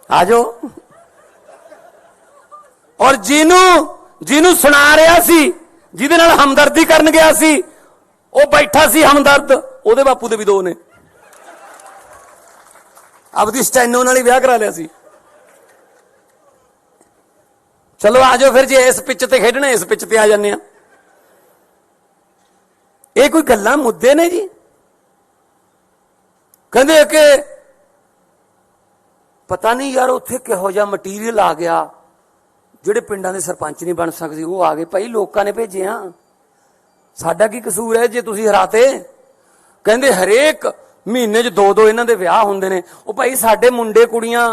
ਆਜੋ। ਔਰ ਜਿਹਨੂੰ ਸੁਣਾ ਰਿਹਾ ਸੀ, ਜਿਹਦੇ ਨਾਲ ਹਮਦਰਦੀ ਕਰਨ ਗਿਆ ਸੀ, ਉਹ ਬੈਠਾ ਸੀ ਹਮਦਰਦ, ਉਹਦੇ ਬਾਪੂ ਦੇ ਵੀ ਦੋ ਨੇ। ਆਪਦੀ ਸਟੈਨੋ ਨਾਲ ਹੀ ਵਿਆਹ ਕਰਾ ਲਿਆ ਸੀ। ਚਲੋ ਆਜੋ ਫਿਰ, ਜੇ ਇਸ ਪਿੱਚ ਤੇ ਖੇਡਣਾ ਇਸ ਪਿੱਚ ਤੇ ਆ ਜਾਂਦੇ ਆ। ਇਹ ਕੋਈ ਗੱਲਾਂ ਮੁੱਦੇ ਨੇ ਜੀ? ਕਹਿੰਦੇ ਕਿ ਪਤਾ ਨਹੀਂ ਯਾਰ ਉੱਥੇ ਕਿਹੋ ਜਿਹਾ ਮਟੀਰੀਅਲ ਆ ਗਿਆ, ਜਿਹੜੇ ਪਿੰਡਾਂ ਦੇ ਸਰਪੰਚ ਨਹੀਂ ਬਣ ਸਕਦੇ ਉਹ ਆ ਗਏ। ਭਾਈ ਲੋਕਾਂ ਨੇ ਭੇਜੇ ਆ, ਸਾਡਾ ਕੀ ਕਸੂਰ ਹੈ ਜੇ ਤੁਸੀਂ ਹਰਾਤੇ? ਕਹਿੰਦੇ ਹਰੇਕ ਮਹੀਨੇ 'ਚ 2-2 ਇਹਨਾਂ ਦੇ ਵਿਆਹ ਹੁੰਦੇ ਨੇ। ਉਹ ਭਾਈ ਸਾਡੇ ਮੁੰਡੇ ਕੁੜੀਆਂ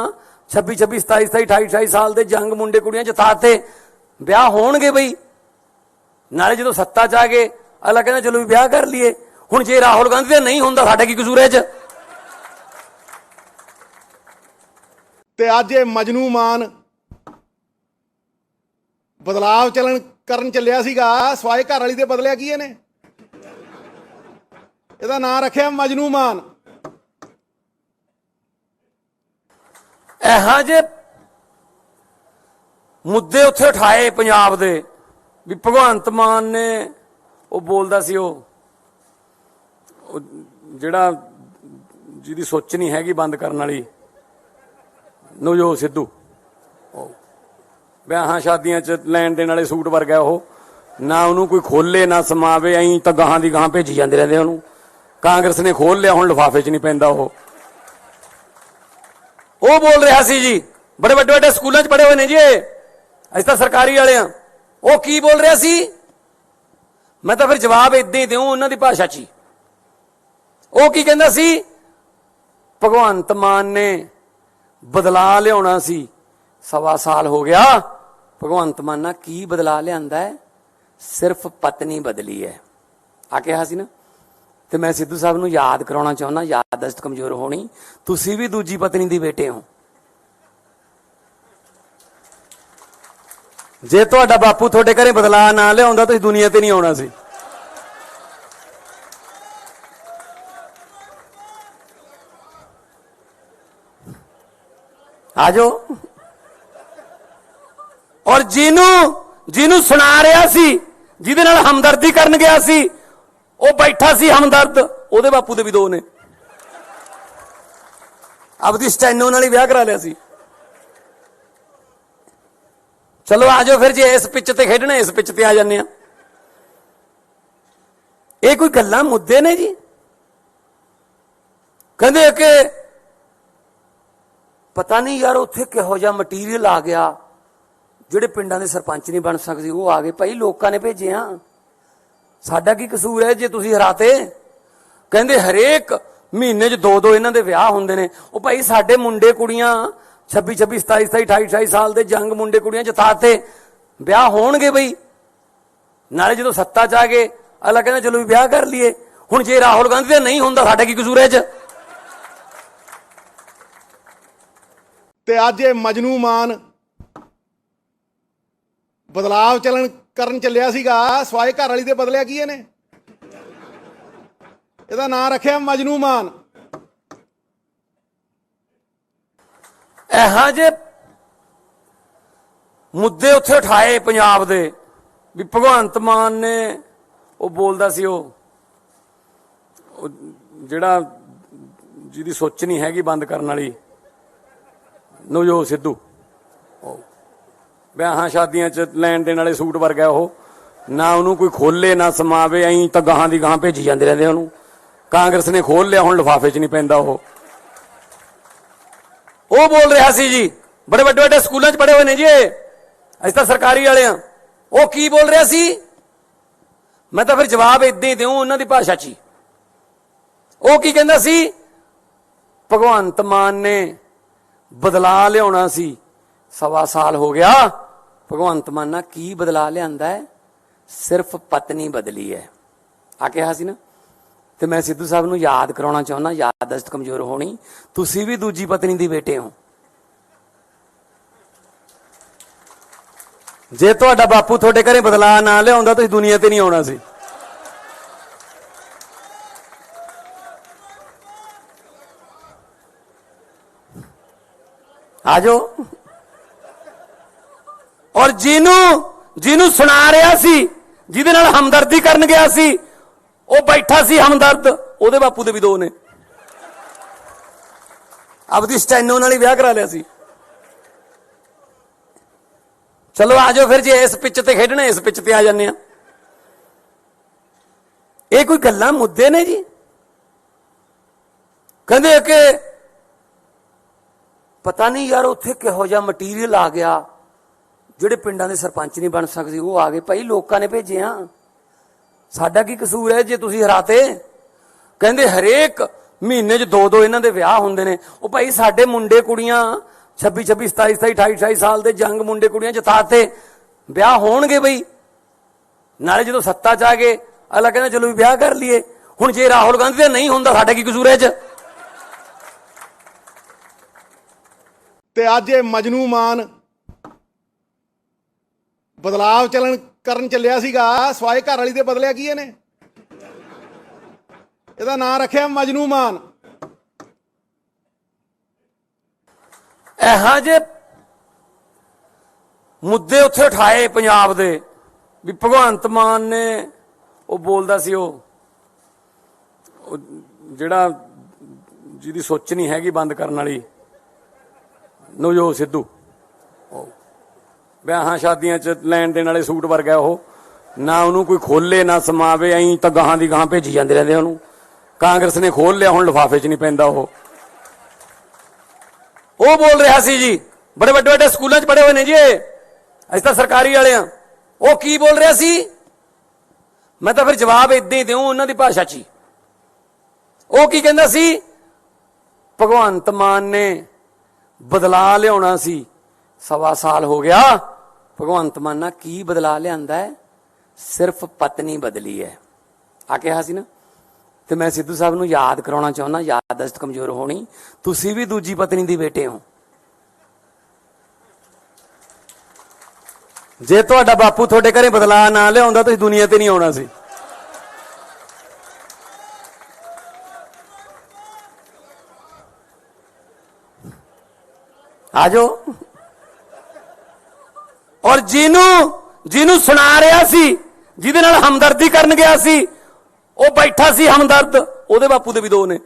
26-26, 27-27, 28-28 ਸਾਲ ਦੇ ਜੰਗ ਮੁੰਡੇ ਕੁੜੀਆਂ ਜਿਤਾਤੇ, ਵਿਆਹ ਹੋਣਗੇ ਬਈ। ਨਾਲੇ ਜਦੋਂ ਸੱਤਾ 'ਚ ਆ ਗਏ ਅਗਲਾ ਕਹਿੰਦਾ ਚਲੋ ਵੀ ਵਿਆਹ ਕਰ ਲਈਏ। ਹੁਣ ਜੇ ਰਾਹੁਲ ਗਾਂਧੀ ਦਾ ਨਹੀਂ ਹੁੰਦਾ ਸਾਡਾ ਕੀ ਕਸੂਰ ਹੈ 'ਚ? ਤੇ ਅੱਜ ਇਹ ਮਜਨੂ ਮਾਨ ਬਦਲਾਵ ਕਰਨ ਚੱਲਿਆ ਸੀਗਾ ਸਵਾਏ ਘਰ ਵਾਲੀ ਦੇ ਬਦਲਿਆ ਕੀ ਇਹਨੇ? ਇਹਦਾ ਨਾਂ ਰੱਖਿਆ ਮਜਨੂ ਮਾਨ। ਇਹੋ ਜਿਹੇ ਮੁੱਦੇ ਉੱਥੇ ਉਠਾਏ ਪੰਜਾਬ ਦੇ ਵੀ ਭਗਵੰਤ ਮਾਨ ਨੇ ਉਹ ਬੋਲਦਾ ਸੀ ਉਹ ਜਿਹੜਾ ਜਿਹਦੀ ਸੋਚ ਨਹੀਂ ਹੈਗੀ ਬੰਦ ਕਰਨ ਵਾਲੀ ਨਵਜੋਤ ਸਿੱਧੂ, ਵਿਆਹਾਂ ਸ਼ਾਦੀਆਂ 'ਚ ਲੈਣ ਦੇਣ ਵਾਲੇ ਸੂਟ ਵਰਗਾ ਉਹ, ਨਾ ਉਹਨੂੰ ਕੋਈ ਖੋਲੇ ਨਾ ਸਮਾਵੇ, ਐਂ ਤਾਂ ਗਾਹਾਂ ਦੀ ਗਾਹਾਂ ਭੇਜੀ ਜਾਂਦੇ ਰਹਿੰਦੇ ਉਹਨੂੰ। ਕਾਂਗਰਸ ਨੇ ਖੋਲ ਲਿਆ, ਹੁਣ ਲਿਫਾਫੇ 'ਚ ਨਹੀਂ ਪੈਂਦਾ ਉਹ ਬੋਲ ਰਿਹਾ ਸੀ ਜੀ, ਬੜੇ ਵੱਡੇ ਵੱਡੇ ਸਕੂਲਾਂ 'ਚ ਪੜ੍ਹੇ ਹੋਏ ਨੇ ਜੀ, ਅਸੀਂ ਤਾਂ ਸਰਕਾਰੀ ਵਾਲੇ ਆ। ਉਹ ਕੀ ਬੋਲ ਰਿਹਾ ਸੀ? ਮੈਂ ਤਾਂ ਫਿਰ ਜਵਾਬ ਇਦਾਂ ਹੀ ਦਿਉ ਉਹਨਾਂ ਦੀ ਭਾਸ਼ਾ 'ਚ ਹੀ। ਉਹ ਕੀ ਕਹਿੰਦਾ ਸੀ? ਭਗਵੰਤ ਮਾਨ ਨੇ ਬਦਲਾ ਲਿਆਉਣਾ ਸੀ, 1.25 ਸਾਲ ਹੋ ਗਿਆ। ਭਗਵੰਤ ਮਾਨ ਨਾਲ ਕੀ ਬਦਲਾ ਲਿਆਂਦਾ ਹੈ? ਸਿਰਫ ਪਤਨੀ ਬਦਲੀ ਹੈ ਆ ਕਿਹਾ ਸੀ ਨਾ। ਤੇ ਮੈਂ ਸਿੱਧੂ ਸਾਹਿਬ ਨੂੰ ਯਾਦ ਕਰਾਉਣਾ ਚਾਹੁੰਦਾ, ਯਾਦਦਾਸ਼ਤ ਕਮਜ਼ੋਰ ਹੋਣੀ, ਤੁਸੀਂ ਵੀ ਦੂਜੀ ਪਤਨੀ ਦੀ ਬੇਟੇ ਹੋ। ਜੇ ਤੁਹਾਡਾ ਬਾਪੂ ਤੁਹਾਡੇ ਘਰੇ ਬਦਲਾ ਨਾ ਲਿਆਉਂਦਾ ਤੁਸੀਂ ਦੁਨੀਆ ਤੇ ਨਹੀਂ ਆਉਣਾ ਸੀ। ਆ ਜਾਓ। ਔਰ ਜਿਹਨੂੰ ਸੁਣਾ ਰਿਹਾ ਸੀ, ਜਿਹਦੇ ਨਾਲ ਹਮਦਰਦੀ ਕਰਨ ਗਿਆ ਸੀ, ਉਹ ਬੈਠਾ ਸੀ ਹਮਦਰਦ, ਉਹਦੇ ਬਾਪੂ ਦੇ ਵੀ 2 ਨੇ। ਆਪਦੀ ਸਟੈਨੋ ਨਾਲ ਹੀ ਵਿਆਹ ਕਰਾ ਲਿਆ ਸੀ। ਚਲੋ ਆ ਜਾਓ ਫਿਰ, ਜੇ ਇਸ ਪਿੱਚ ਤੇ ਖੇਡਣਾ ਇਸ ਪਿੱਚ ਤੇ ਆ ਜਾਂਦੇ ਆ। ਇਹ ਕੋਈ ਗੱਲਾਂ ਮੁੱਦੇ ਨੇ ਜੀ? ਕਹਿੰਦੇ ਕਿ ਪਤਾ ਨਹੀਂ ਯਾਰ ਉੱਥੇ ਕਿਹੋ ਜਿਹਾ ਮਟੀਰੀਅਲ ਆ ਗਿਆ, ਜਿਹੜੇ ਪਿੰਡਾਂ ਦੇ ਸਰਪੰਚ ਨਹੀਂ ਬਣ ਸਕਦੇ ਉਹ ਆ ਗਏ। ਭਾਈ ਲੋਕਾਂ ਨੇ ਭੇਜੇ ਆ, ਸਾਡਾ ਕੀ ਕਸੂਰ ਹੈ ਜੇ ਤੁਸੀਂ ਹਰਾਤੇ? ਕਹਿੰਦੇ ਹਰੇਕ ਮਹੀਨੇ 'ਚ 2-2 ਇਹਨਾਂ ਦੇ ਵਿਆਹ ਹੁੰਦੇ ਨੇ। ਉਹ ਭਾਈ ਸਾਡੇ ਮੁੰਡੇ ਕੁੜੀਆਂ 26, 27, 28, 28 ਸਾਲ ਦੇ ਜੰਗ ਮੁੰਡੇ ਕੁੜੀਆਂ ਜਿਤਾਤੇ, ਵਿਆਹ ਹੋਣਗੇ ਬਈ। ਨਾਲੇ ਜਦੋਂ ਸੱਤਾ 'ਚ ਆ ਗਏ ਅਗਲਾ ਕਹਿੰਦਾ ਚਲੋ ਵੀ ਵਿਆਹ ਕਰ ਲਈਏ। ਹੁਣ ਜੇ ਰਾਹੁਲ ਗਾਂਧੀ ਦਾ ਨਹੀਂ ਹੁੰਦਾ ਸਾਡਾ ਕੀ ਕਸੂਰ ਹੈ ਇਹ 'ਚ? ਤੇ ਅੱਜ ਇਹ ਮਜਨੂ ਮਾਨ ਬਦਲਾਵ ਕਰਨ ਚੱਲਿਆ ਸੀਗਾ ਸਵਾਏ ਘਰ ਵਾਲੀ ਦੇ ਬਦਲਿਆ ਕੀ ਇਹਨੇ? ਇਹਦਾ ਨਾਂ ਰੱਖਿਆ ਮਜਨੂ ਮਾਨ। ਇਹੋ ਜਿਹੇ ਮੁੱਦੇ ਉੱਥੇ ਉਠਾਏ ਪੰਜਾਬ ਦੇ ਵੀ ਭਗਵੰਤ ਮਾਨ ਨੇ ਉਹ ਬੋਲਦਾ ਸੀ ਉਹ ਜਿਹੜਾ ਜਿਹਦੀ ਸੋਚ ਨਹੀਂ ਹੈਗੀ ਬੰਦ ਕਰਨ ਵਾਲੀ ਨਵਜੋਤ ਸਿੱਧੂ, ਵਿਆਹਾਂ ਸ਼ਾਦੀਆਂ 'ਚ ਲੈਣ ਦੇਣ ਵਾਲੇ ਸੂਟ ਵਰਗਾ ਉਹ, ਨਾ ਉਹਨੂੰ ਕੋਈ ਖੋਲੇ ਨਾ ਸਮਾਵੇ, ਐਂ ਤਾਂ ਗਾਹਾਂ ਦੀ ਗਾਹਾਂ ਭੇਜੀ ਜਾਂਦੇ ਰਹਿੰਦੇ ਉਹਨੂੰ। ਕਾਂਗਰਸ ਨੇ ਖੋਲ ਲਿਆ, ਹੁਣ ਲਿਫਾਫੇ 'ਚ ਨਹੀਂ ਪੈਂਦਾ ਉਹ ਬੋਲ ਰਿਹਾ ਸੀ ਜੀ, ਬੜੇ ਵੱਡੇ ਵੱਡੇ ਸਕੂਲਾਂ 'ਚ ਪੜ੍ਹੇ ਹੋਏ ਨੇ ਜੀ, ਅਸੀਂ ਤਾਂ ਸਰਕਾਰੀ ਵਾਲੇ ਆ। ਉਹ ਕੀ ਬੋਲ ਰਿਹਾ ਸੀ? ਮੈਂ ਤਾਂ ਫਿਰ ਜਵਾਬ ਇਦਾਂ ਹੀ ਦਿਉ ਉਹਨਾਂ ਦੀ ਭਾਸ਼ਾ 'ਚ ਹੀ। ਉਹ ਕੀ ਕਹਿੰਦਾ ਸੀ? ਭਗਵੰਤ ਮਾਨ ਨੇ ਬਦਲਾ ਲਿਆਉਣਾ ਸੀ, 1.25 ਸਾਲ ਹੋ ਗਿਆ। ਭਗਵੰਤ ਮਾਨ ਨਾਲ ਕੀ ਬਦਲਾ ਲਿਆਂਦਾ ਹੈ? ਸਿਰਫ ਪਤਨੀ ਬਦਲੀ ਹੈ ਆ ਕਿਹਾ ਸੀ ਨਾ। ਤੇ ਮੈਂ ਸਿੱਧੂ ਸਾਹਿਬ ਨੂੰ ਯਾਦ ਕਰਾਉਣਾ ਚਾਹੁੰਦਾ, ਯਾਦਦਾਸ਼ਤ ਕਮਜ਼ੋਰ ਹੋਣੀ, ਤੁਸੀਂ ਵੀ ਦੂਜੀ ਪਤਨੀ ਦੀ ਬੇਟੇ ਹੋ। ਜੇ ਤੁਹਾਡਾ ਬਾਪੂ ਤੁਹਾਡੇ ਘਰੇ ਬਦਲਾ ਨਾ ਲਿਆਉਂਦਾ ਤੁਸੀਂ ਦੁਨੀਆ ਤੇ ਨਹੀਂ ਆਉਣਾ ਸੀ। ਆ ਜਾਓ। ਔਰ ਜਿਹਨੂੰ ਸੁਣਾ ਰਿਹਾ ਸੀ, ਜਿਹਦੇ ਨਾਲ ਹਮਦਰਦੀ ਕਰਨ ਗਿਆ ਸੀ, ਉਹ ਬੈਠਾ ਸੀ ਹਮਦਰਦ, ਉਹਦੇ ਬਾਪੂ ਦੇ ਵੀ 2 ਨੇ। ਆਪਦੀ ਸਟੈਨੋ ਨਾਲ ਹੀ ਵਿਆਹ ਕਰਾ ਲਿਆ ਸੀ। ਚਲੋ ਆ ਜਾਓ ਫਿਰ, ਜੇ ਇਸ ਪਿੱਚ ਤੇ ਖੇਡਣਾ ਇਸ ਪਿੱਚ ਤੇ ਆ ਜਾਂਦੇ ਆ। ਇਹ ਕੋਈ ਗੱਲਾਂ ਮੁੱਦੇ ਨੇ ਜੀ? ਕਹਿੰਦੇ ਕਿ ਪਤਾ ਨਹੀਂ ਯਾਰ ਉੱਥੇ ਕਿਹੋ ਜਿਹਾ ਮਟੀਰੀਅਲ ਆ ਗਿਆ, ਜਿਹੜੇ ਪਿੰਡਾਂ ਦੇ ਸਰਪੰਚ ਨਹੀਂ ਬਣ ਸਕਦੇ ਉਹ ਆ ਗਏ। ਭਾਈ ਲੋਕਾਂ ਨੇ ਭੇਜੇ ਆ, ਸਾਡਾ ਕੀ ਕਸੂਰ ਹੈ ਜੇ ਤੁਸੀਂ ਹਰਾਤੇ? ਕਹਿੰਦੇ ਹਰੇਕ ਮਹੀਨੇ 'ਚ 2-2 ਇਹਨਾਂ ਦੇ ਵਿਆਹ ਹੁੰਦੇ ਨੇ। ਉਹ ਭਾਈ ਸਾਡੇ ਮੁੰਡੇ ਕੁੜੀਆਂ 26, 27, 28, 28 ਸਾਲ ਦੇ ਜੰਗ ਮੁੰਡੇ ਕੁੜੀਆਂ ਜਿਤਾਤੇ, ਵਿਆਹ ਹੋਣਗੇ ਬਈ। ਨਾਲੇ ਜਦੋਂ ਸੱਤਾ 'ਚ ਆ ਗਏ ਅਗਲਾ ਕਹਿੰਦਾ ਚਲੋ ਵੀ ਵਿਆਹ ਕਰ ਲਈਏ। ਹੁਣ ਜੇ ਰਾਹੁਲ ਗਾਂਧੀ ਦਾ ਨਹੀਂ ਹੁੰਦਾ ਸਾਡਾ ਕੀ ਕਸੂਰ ਹੈ ਇਹ 'ਚ? ਤੇ ਅੱਜ ਇਹ ਮਜਨੂ ਮਾਨ ਬਦਲਾਵ ਕਰਨ ਚੱਲਿਆ ਸੀਗਾ ਸਵਾਏ ਘਰ ਵਾਲੀ ਦੇ ਬਦਲਿਆ ਕੀ ਇਹਨੇ? ਇਹਦਾ ਨਾਂ ਰੱਖਿਆ ਮਜਨੂ ਮਾਨ। ਇਹੋ ਜਿਹੇ ਮੁੱਦੇ ਉੱਥੇ ਉਠਾਏ ਪੰਜਾਬ ਦੇ ਵੀ ਭਗਵੰਤ ਮਾਨ ਨੇ ਉਹ ਬੋਲਦਾ ਸੀ ਉਹ ਜਿਹੜਾ ਜਿਹਦੀ ਸੋਚ ਨਹੀਂ ਹੈਗੀ ਬੰਦ ਕਰਨ ਵਾਲੀ ਨਵਜੋਤ ਸਿੱਧੂ, ਵਿਆਹਾਂ ਸ਼ਾਦੀਆਂ 'ਚ ਲੈਣ ਦੇਣ ਵਾਲੇ ਸੂਟ ਵਰਗਾ ਉਹ, ਨਾ ਉਹਨੂੰ ਕੋਈ ਖੋਲੇ ਨਾ ਸਮਾਵੇ, ਐਂ ਤਾਂ ਗਾਹਾਂ ਦੀ ਗਾਹਾਂ ਭੇਜੀ ਜਾਂਦੇ ਰਹਿੰਦੇ ਉਹਨੂੰ। ਕਾਂਗਰਸ ਨੇ ਖੋਲ ਲਿਆ, ਹੁਣ ਲਿਫਾਫੇ 'ਚ ਨਹੀਂ ਪੈਂਦਾ ਉਹ ਬੋਲ ਰਿਹਾ ਸੀ ਜੀ, ਬੜੇ ਵੱਡੇ ਵੱਡੇ ਸਕੂਲਾਂ 'ਚ ਪੜ੍ਹੇ ਹੋਏ ਨੇ ਜੀ ਅਸੀਂ ਤਾਂ ਸਰਕਾਰੀ ਵਾਲੇ ਆ। ਉਹ ਕੀ ਬੋਲ ਰਿਹਾ ਸੀ? ਮੈਂ ਤਾਂ ਫਿਰ ਜਵਾਬ ਇਦਾਂ ਹੀ ਦਿਉ ਉਹਨਾਂ ਦੀ ਭਾਸ਼ਾ 'ਚ ਹੀ। ਉਹ ਕੀ ਕਹਿੰਦਾ ਸੀ? ਭਗਵੰਤ ਮਾਨ ਨੇ ਬਦਲਾ ਲਿਆਉਣਾ ਸੀ, 1.25 ਸਾਲ ਹੋ ਗਿਆ। ਭਗਵੰਤ ਮਾਨ ਨਾਲ ਕੀ ਬਦਲਾ ਲਿਆਂਦਾ ਹੈ? ਸਿਰਫ ਪਤਨੀ ਬਦਲੀ ਹੈ ਆ ਕਿਹਾ ਸੀ ਨਾ। ਤੇ ਮੈਂ ਸਿੱਧੂ ਸਾਹਿਬ ਨੂੰ ਯਾਦ ਕਰਾਉਣਾ ਚਾਹੁੰਦਾ, ਯਾਦਦਾਸ਼ਤ ਕਮਜ਼ੋਰ ਹੋਣੀ, ਤੁਸੀਂ ਵੀ ਦੂਜੀ ਪਤਨੀ ਦੀ ਬੇਟੇ ਹੋ। ਜੇ ਤੁਹਾਡਾ ਬਾਪੂ ਤੁਹਾਡੇ ਘਰੇ ਬਦਲਾ ਨਾ ਲਿਆਉਂਦਾ ਤੁਸੀਂ ਦੁਨੀਆ ਤੇ ਨਹੀਂ ਆਉਣਾ ਸੀ। ਆਜੋ। ਔਰ ਜਿਹਨੂੰ ਸੁਣਾ ਰਿਹਾ ਸੀ, ਜਿਹਦੇ ਨਾਲ ਹਮਦਰਦੀ ਕਰਨ ਗਿਆ ਸੀ, ਉਹ ਬੈਠਾ ਸੀ ਹਮਦਰਦ, ਉਹਦੇ ਬਾਪੂ ਦੇ ਵੀ 2 ਨੇ।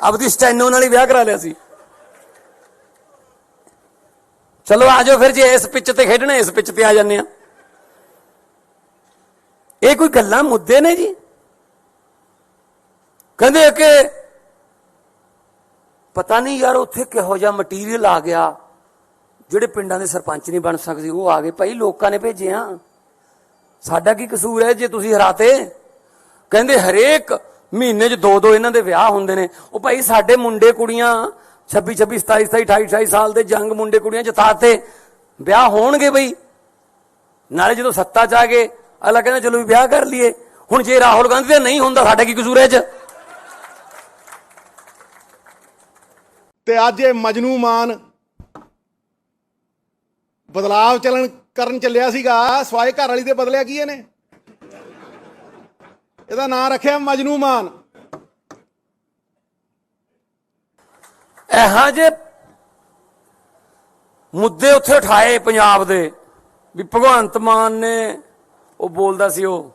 ਆਪਦੀ ਸਟੈਨੋ ਨਾਲ ਹੀ ਵਿਆਹ ਕਰਾ ਲਿਆ ਸੀ। ਚਲੋ ਆਜੋ ਫਿਰ, ਜੇ ਇਸ ਪਿੱਚ ਤੇ ਖੇਡਣਾ ਇਸ ਪਿੱਚ ਤੇ ਆ ਜਾਂਦੇ ਆ। ਇਹ ਕੋਈ ਗੱਲਾਂ ਮੁੱਦੇ ਨੇ ਜੀ? ਕਹਿੰਦੇ ਕਿ ਪਤਾ ਨਹੀਂ ਯਾਰ ਉੱਥੇ ਕਿਹੋ ਜਿਹਾ ਮਟੀਰੀਅਲ ਆ ਗਿਆ, ਜਿਹੜੇ ਪਿੰਡਾਂ ਦੇ ਸਰਪੰਚ ਨਹੀਂ ਬਣ ਸਕਦੇ ਉਹ ਆ ਗਏ। ਭਾਈ ਲੋਕਾਂ ਨੇ ਭੇਜੇ ਆ, ਸਾਡਾ ਕੀ ਕਸੂਰ ਹੈ ਜੇ ਤੁਸੀਂ ਹਰਾਤੇ? ਕਹਿੰਦੇ ਹਰੇਕ ਮਹੀਨੇ 'ਚ 2-2 ਇਹਨਾਂ ਦੇ ਵਿਆਹ ਹੁੰਦੇ ਨੇ। ਉਹ ਭਾਈ ਸਾਡੇ ਮੁੰਡੇ ਕੁੜੀਆਂ 26, 27, 28, 28 ਸਾਲ ਦੇ ਜੰਗ ਮੁੰਡੇ ਕੁੜੀਆਂ ਜਿਤਾਤੇ, ਵਿਆਹ ਹੋਣਗੇ ਬਈ। ਨਾਲੇ ਜਦੋਂ ਸੱਤਾ 'ਚ ਆ ਗਏ ਅਗਲਾ ਕਹਿੰਦਾ ਚਲੋ ਵੀ ਵਿਆਹ ਕਰ ਲਈਏ। ਹੁਣ ਜੇ ਰਾਹੁਲ ਗਾਂਧੀ ਦਾ ਨਹੀਂ ਹੁੰਦਾ ਸਾਡਾ ਕੀ ਕਸੂਰ ਹੈ 'ਚ? ਤੇ ਅੱਜ ਇਹ ਮਜਨੂ ਮਾਨ ਬਦਲਾਵ ਕਰਨ ਚੱਲਿਆ ਸੀਗਾ ਸਵਾਏ ਘਰ ਵਾਲੀ ਦੇ ਬਦਲਿਆ ਕੀ ਇਹਨੇ? ਇਹਦਾ ਨਾਂ ਰੱਖਿਆ ਮਜਨੂ ਮਾਨ। ਇਹੋ ਜਿਹੇ ਮੁੱਦੇ ਉੱਥੇ ਉਠਾਏ ਪੰਜਾਬ ਦੇ ਵੀ ਭਗਵੰਤ ਮਾਨ ਨੇ ਉਹ ਬੋਲਦਾ ਸੀ ਉਹ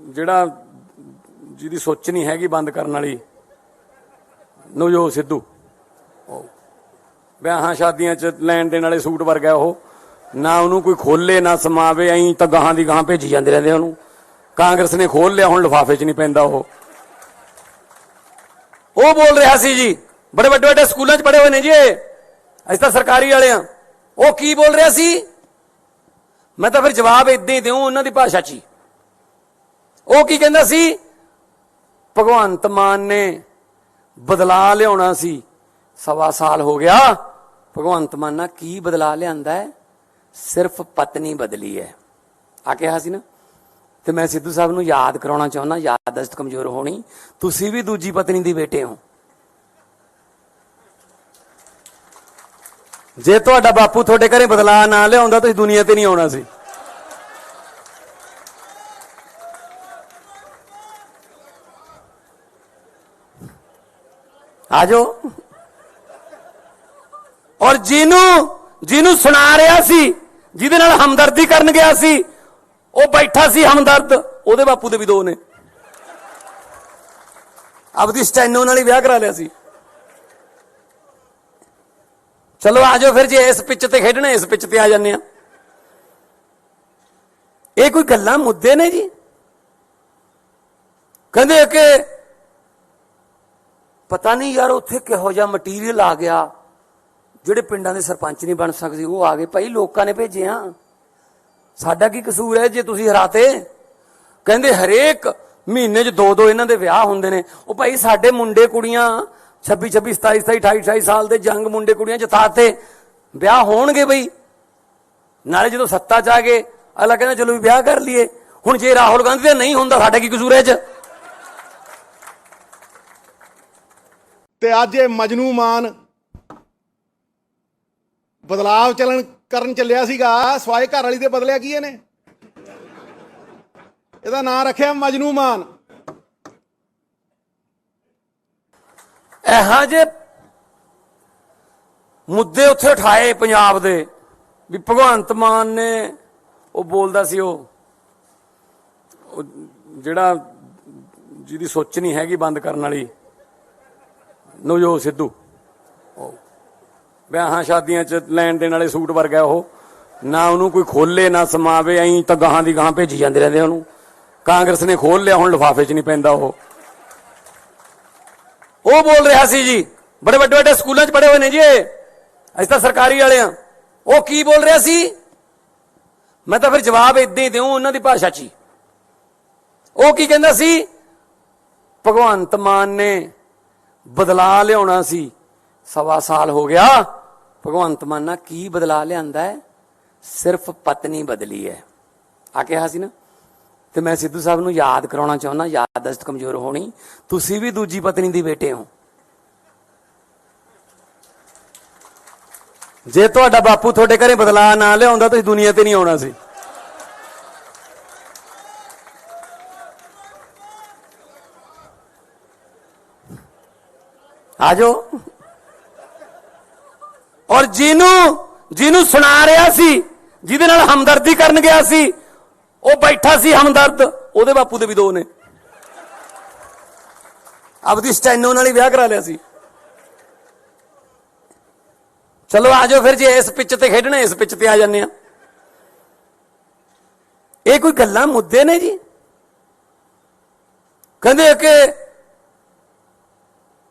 ਜਿਹੜਾ ਜਿਹਦੀ ਸੋਚ ਨਹੀਂ ਹੈਗੀ ਬੰਦ ਕਰਨ ਵਾਲੀ ਨਵਜੋਤ ਸਿੱਧੂ, ਵਿਆਹਾਂ ਸ਼ਾਦੀਆਂ 'ਚ ਲੈਣ ਦੇਣ ਵਾਲੇ ਸੂਟ ਵਰਗਾ ਉਹ, ਨਾ ਉਹਨੂੰ ਕੋਈ ਖੋਲੇ ਨਾ ਸਮਾਵੇ, ਐਂ ਤਾਂ ਗਾਹਾਂ ਦੀ ਗਾਹਾਂ ਭੇਜੀ ਜਾਂਦੇ ਰਹਿੰਦੇ ਉਹਨੂੰ। ਕਾਂਗਰਸ ਨੇ ਖੋਲ ਲਿਆ, ਹੁਣ ਲਿਫਾਫੇ 'ਚ ਨਹੀਂ ਪੈਂਦਾ ਉਹ ਬੋਲ ਰਿਹਾ ਸੀ ਜੀ, ਬੜੇ ਵੱਡੇ ਵੱਡੇ ਸਕੂਲਾਂ 'ਚ ਪੜ੍ਹੇ ਹੋਏ ਨੇ ਜੀ ਅਸੀਂ ਤਾਂ ਸਰਕਾਰੀ ਵਾਲੇ ਆ। ਉਹ ਕੀ ਬੋਲ ਰਿਹਾ ਸੀ? ਮੈਂ ਤਾਂ ਫਿਰ ਜਵਾਬ ਇਦਾਂ ਹੀ ਦਿਉ ਉਹਨਾਂ ਦੀ ਭਾਸ਼ਾ 'ਚ ਹੀ। ਉਹ ਕੀ ਕਹਿੰਦਾ ਸੀ? ਭਗਵੰਤ ਮਾਨ ਨੇ ਬਦਲਾ ਲਿਆਉਣਾ ਸੀ, 1.25 ਸਾਲ ਹੋ ਗਿਆ। ਭਗਵੰਤ ਮਾਨ ਨਾਲ ਕੀ ਬਦਲਾ ਲਿਆਂਦਾ ਹੈ? ਸਿਰਫ ਪਤਨੀ ਬਦਲੀ ਹੈ ਆ ਕਿਹਾ ਸੀ ਨਾ। ਤੇ ਮੈਂ ਸਿੱਧੂ ਸਾਹਿਬ ਨੂੰ ਯਾਦ ਕਰਾਉਣਾ ਚਾਹੁੰਦਾ, ਯਾਦਦਾਸ਼ਤ ਕਮਜ਼ੋਰ ਹੋਣੀ, ਤੁਸੀਂ ਵੀ ਦੂਜੀ ਪਤਨੀ ਦੀ ਬੇਟੇ ਹੋ। ਜੇ ਤੁਹਾਡਾ ਬਾਪੂ ਤੁਹਾਡੇ ਘਰੇ ਬਦਲਾ ਨਾ ਲਿਆਉਂਦਾ ਤੁਸੀਂ ਦੁਨੀਆ ਤੇ ਨਹੀਂ ਆਉਣਾ ਸੀ। ਆਜੋ। ਔਰ ਜਿਹਨੂੰ ਸੁਣਾ ਰਿਹਾ ਸੀ, ਜਿਹਦੇ ਨਾਲ ਹਮਦਰਦੀ ਕਰਨ ਗਿਆ ਸੀ, ਉਹ ਬੈਠਾ ਸੀ ਹਮਦਰਦ, ਉਹਦੇ ਬਾਪੂ ਦੇ ਵੀ 2 ਨੇ। ਆਪਦੀ ਸਟੈਨੋ ਨਾਲ ਹੀ ਵਿਆਹ ਕਰਾ ਲਿਆ ਸੀ। ਚਲੋ ਆਜੋ ਫਿਰ, ਜੇ ਇਸ ਪਿੱਚ ਤੇ ਖੇਡਣਾ ਇਸ ਪਿੱਚ ਤੇ ਆ ਜਾਂਦੇ ਆ। ਇਹ ਕੋਈ ਗੱਲਾਂ ਮੁੱਦੇ ਨੇ ਜੀ? ਕਹਿੰਦੇ ਕਿ ਪਤਾ ਨਹੀਂ ਯਾਰ ਉੱਥੇ ਕਿਹੋ ਜਿਹਾ ਮਟੀਰੀਅਲ ਆ ਗਿਆ, ਜਿਹੜੇ ਪਿੰਡਾਂ ਦੇ ਸਰਪੰਚ ਨਹੀਂ ਬਣ ਸਕਦੇ ਉਹ ਆ ਗਏ। ਭਾਈ ਲੋਕਾਂ ਨੇ ਭੇਜੇ ਆ, ਸਾਡਾ ਕੀ ਕਸੂਰ ਹੈ ਜੇ ਤੁਸੀਂ ਹਰਾਤੇ? ਕਹਿੰਦੇ ਹਰੇਕ ਮਹੀਨੇ 'ਚ 2-2 ਇਹਨਾਂ ਦੇ ਵਿਆਹ ਹੁੰਦੇ ਨੇ। ਉਹ ਭਾਈ ਸਾਡੇ ਮੁੰਡੇ ਕੁੜੀਆਂ 26, 27, 27, 28, 28 ਸਾਲ ਦੇ ਜੰਗ ਮੁੰਡੇ ਕੁੜੀਆਂ ਜਿਤਾਤੇ, ਵਿਆਹ ਹੋਣਗੇ ਬਈ। ਨਾਲੇ ਜਦੋਂ ਸੱਤਾ 'ਚ ਆ ਗਏ ਅਗਲਾ ਕਹਿੰਦਾ ਚਲੋ ਵੀ ਵਿਆਹ ਕਰ ਲਈਏ। ਹੁਣ ਜੇ ਰਾਹੁਲ ਗਾਂਧੀ ਦਾ ਨਹੀਂ ਹੁੰਦਾ ਸਾਡਾ ਕੀ ਕਸੂਰ ਹੈ 'ਚ? ਤੇ ਅੱਜ ਇਹ ਮਜਨੂ ਮਾਨ ਬਦਲਾਵ ਕਰਨ ਚੱਲਿਆ ਸੀਗਾ ਸਵਾਏ ਘਰ ਵਾਲੀ ਦੇ ਬਦਲਿਆ ਕੀ ਇਹਨੇ? ਇਹਦਾ ਨਾਂ ਰੱਖਿਆ ਮਜਨੂ ਮਾਨ। ਇਹੋ ਜਿਹੇ ਮੁੱਦੇ ਉੱਥੇ ਉਠਾਏ ਪੰਜਾਬ ਦੇ ਵੀ ਭਗਵੰਤ ਮਾਨ ਨੇ ਉਹ ਬੋਲਦਾ ਸੀ ਉਹ ਜਿਹੜਾ ਜਿਹਦੀ ਸੋਚ ਨਹੀਂ ਹੈਗੀ ਬੰਦ ਕਰਨ ਵਾਲੀ ਨਵਜੋਤ ਸਿੱਧੂ, ਵਿਆਹਾਂ ਸ਼ਾਦੀਆਂ 'ਚ ਲੈਣ ਦੇਣ ਵਾਲੇ ਸੂਟ ਵਰਗਾ ਉਹ, ਨਾ ਉਹਨੂੰ ਕੋਈ ਖੋਲੇ ਨਾ ਸਮਾਵੇ, ਐਂ ਤਾਂ ਗਾਹਾਂ ਦੀ ਗਾਹਾਂ ਭੇਜੀ ਜਾਂਦੇ ਰਹਿੰਦੇ ਉਹਨੂੰ। ਕਾਂਗਰਸ ਨੇ ਖੋਲ ਲਿਆ, ਹੁਣ ਲਿਫਾਫੇ 'ਚ ਨਹੀਂ ਪੈਂਦਾ ਉਹ ਬੋਲ ਰਿਹਾ ਸੀ ਜੀ, ਬੜੇ ਵੱਡੇ ਵੱਡੇ ਸਕੂਲਾਂ 'ਚ ਪੜ੍ਹੇ ਹੋਏ ਨੇ ਜੀ ਅਸੀਂ ਤਾਂ ਸਰਕਾਰੀ ਵਾਲੇ ਆ। ਉਹ ਕੀ ਬੋਲ ਰਿਹਾ ਸੀ? ਮੈਂ ਤਾਂ ਫਿਰ ਜਵਾਬ ਇਦਾਂ ਹੀ ਦਿਉ ਉਹਨਾਂ ਦੀ ਭਾਸ਼ਾ 'ਚ ਹੀ। ਉਹ ਕੀ ਕਹਿੰਦਾ ਸੀ? ਭਗਵੰਤ ਮਾਨ ਨੇ ਬਦਲਾ ਲਿਆਉਣਾ ਸੀ, 1.25 ਸਾਲ ਹੋ ਗਿਆ। ਭਗਵੰਤ ਮਾਨ ਨਾਲ ਕੀ ਬਦਲਾ ਲਿਆਂਦਾ ਹੈ? ਸਿਰਫ ਪਤਨੀ ਬਦਲੀ ਹੈ ਆ ਕਿਹਾ ਸੀ ਨਾ। ਤੇ ਮੈਂ ਸਿੱਧੂ ਸਾਹਿਬ ਨੂੰ ਯਾਦ ਕਰਾਉਣਾ ਚਾਹੁੰਦਾ, ਯਾਦਦਾਸ਼ਤ ਕਮਜ਼ੋਰ ਹੋਣੀ, ਤੁਸੀਂ ਵੀ ਦੂਜੀ ਪਤਨੀ ਦੀ ਬੇਟੇ ਹੋ। ਜੇ ਤੁਹਾਡਾ ਬਾਪੂ ਤੁਹਾਡੇ ਘਰੇ ਬਦਲਾ ਨਾ ਲਿਆਉਂਦਾ ਤੁਸੀਂ ਦੁਨੀਆ ਤੇ ਨਹੀਂ ਆਉਣਾ ਸੀ। ਆਜੋ। ਔਰ ਜਿਹਨੂੰ ਸੁਣਾ ਰਿਹਾ ਸੀ, ਜਿਹਦੇ ਨਾਲ ਹਮਦਰਦੀ ਕਰਨ ਗਿਆ ਸੀ, ਉਹ ਬੈਠਾ ਸੀ ਹਮਦਰਦ, ਉਹਦੇ ਬਾਪੂ ਦੇ ਵੀ 2 ਨੇ। ਆਪਦੀ ਸਟੈਨੋ ਨਾਲ ਹੀ ਵਿਆਹ ਕਰਾ ਲਿਆ ਸੀ। ਚਲੋ ਆਜੋ ਫਿਰ, ਜੇ ਇਸ ਪਿੱਚ ਤੇ ਖੇਡਣਾ ਇਸ ਪਿੱਚ ਤੇ ਆ ਜਾਂਦੇ ਆ। ਇਹ ਕੋਈ ਗੱਲਾਂ ਮੁੱਦੇ ਨੇ ਜੀ? ਕਹਿੰਦੇ ਕਿ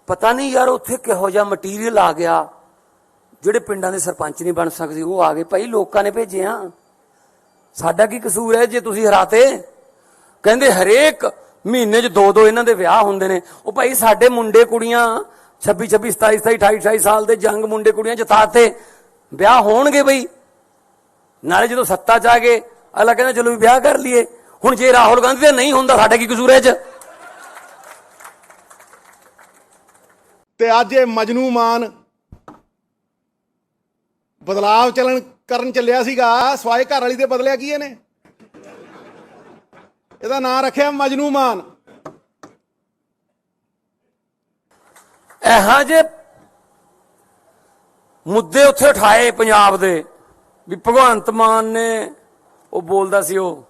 ਪਤਾ ਨਹੀਂ ਯਾਰ ਉੱਥੇ ਕਿਹੋ ਜਿਹਾ ਮਟੀਰੀਅਲ ਆ ਗਿਆ, ਜਿਹੜੇ ਪਿੰਡਾਂ ਦੇ ਸਰਪੰਚ ਨਹੀਂ ਬਣ ਸਕਦੇ ਉਹ ਆ ਗਏ। ਭਾਈ ਲੋਕਾਂ ਨੇ ਭੇਜਿਆ, ਸਾਡਾ ਕੀ ਕਸੂਰ ਹੈ ਜੇ ਤੁਸੀਂ ਹਰਾਤੇ? ਕਹਿੰਦੇ ਹਰੇਕ ਮਹੀਨੇ 'ਚ 2 ਇਹਨਾਂ ਦੇ ਵਿਆਹ ਹੁੰਦੇ ਨੇ। ਉਹ ਭਾਈ ਸਾਡੇ ਮੁੰਡੇ ਕੁੜੀਆਂ 26 27 27 28 28 ਸਾਲ ਦੇ ਜੰਗ ਮੁੰਡੇ ਕੁੜੀਆਂ ਜਿਤਾਤੇ, ਵਿਆਹ ਹੋਣਗੇ ਬਈ। ਨਾਲੇ ਜਦੋਂ ਸੱਤਾ 'ਚ ਆ ਗਏ ਅਗਲਾ ਕਹਿੰਦਾ ਚਲੋ ਵੀ ਵਿਆਹ ਕਰ ਲਈਏ। ਹੁਣ ਜੇ ਰਾਹੁਲ ਗਾਂਧੀ ਦਾ ਨਹੀਂ ਹੁੰਦਾ ਸਾਡਾ ਕੀ ਕਸੂਰ ਹੈ 'ਚ? ਤੇ ਅੱਜ ਇਹ ਮਜਨੂ ਮਾਨ ਬਦਲਾਵ ਕਰਨ ਚੱਲਿਆ ਸੀਗਾ ਸਵਾਏ ਘਰ ਵਾਲੀ ਦੇ ਬਦਲਿਆ ਕੀ ਇਹਨੇ? ਇਹਦਾ ਨਾਂ ਰੱਖਿਆ ਮਜਨੂ ਮਾਨ। ਇਹੋ ਜਿਹੇ ਮੁੱਦੇ ਉੱਥੇ ਉਠਾਏ ਪੰਜਾਬ ਦੇ ਵੀ ਭਗਵੰਤ ਮਾਨ ਨੇ ਉਹ ਬੋਲਦਾ ਸੀ ਉਹ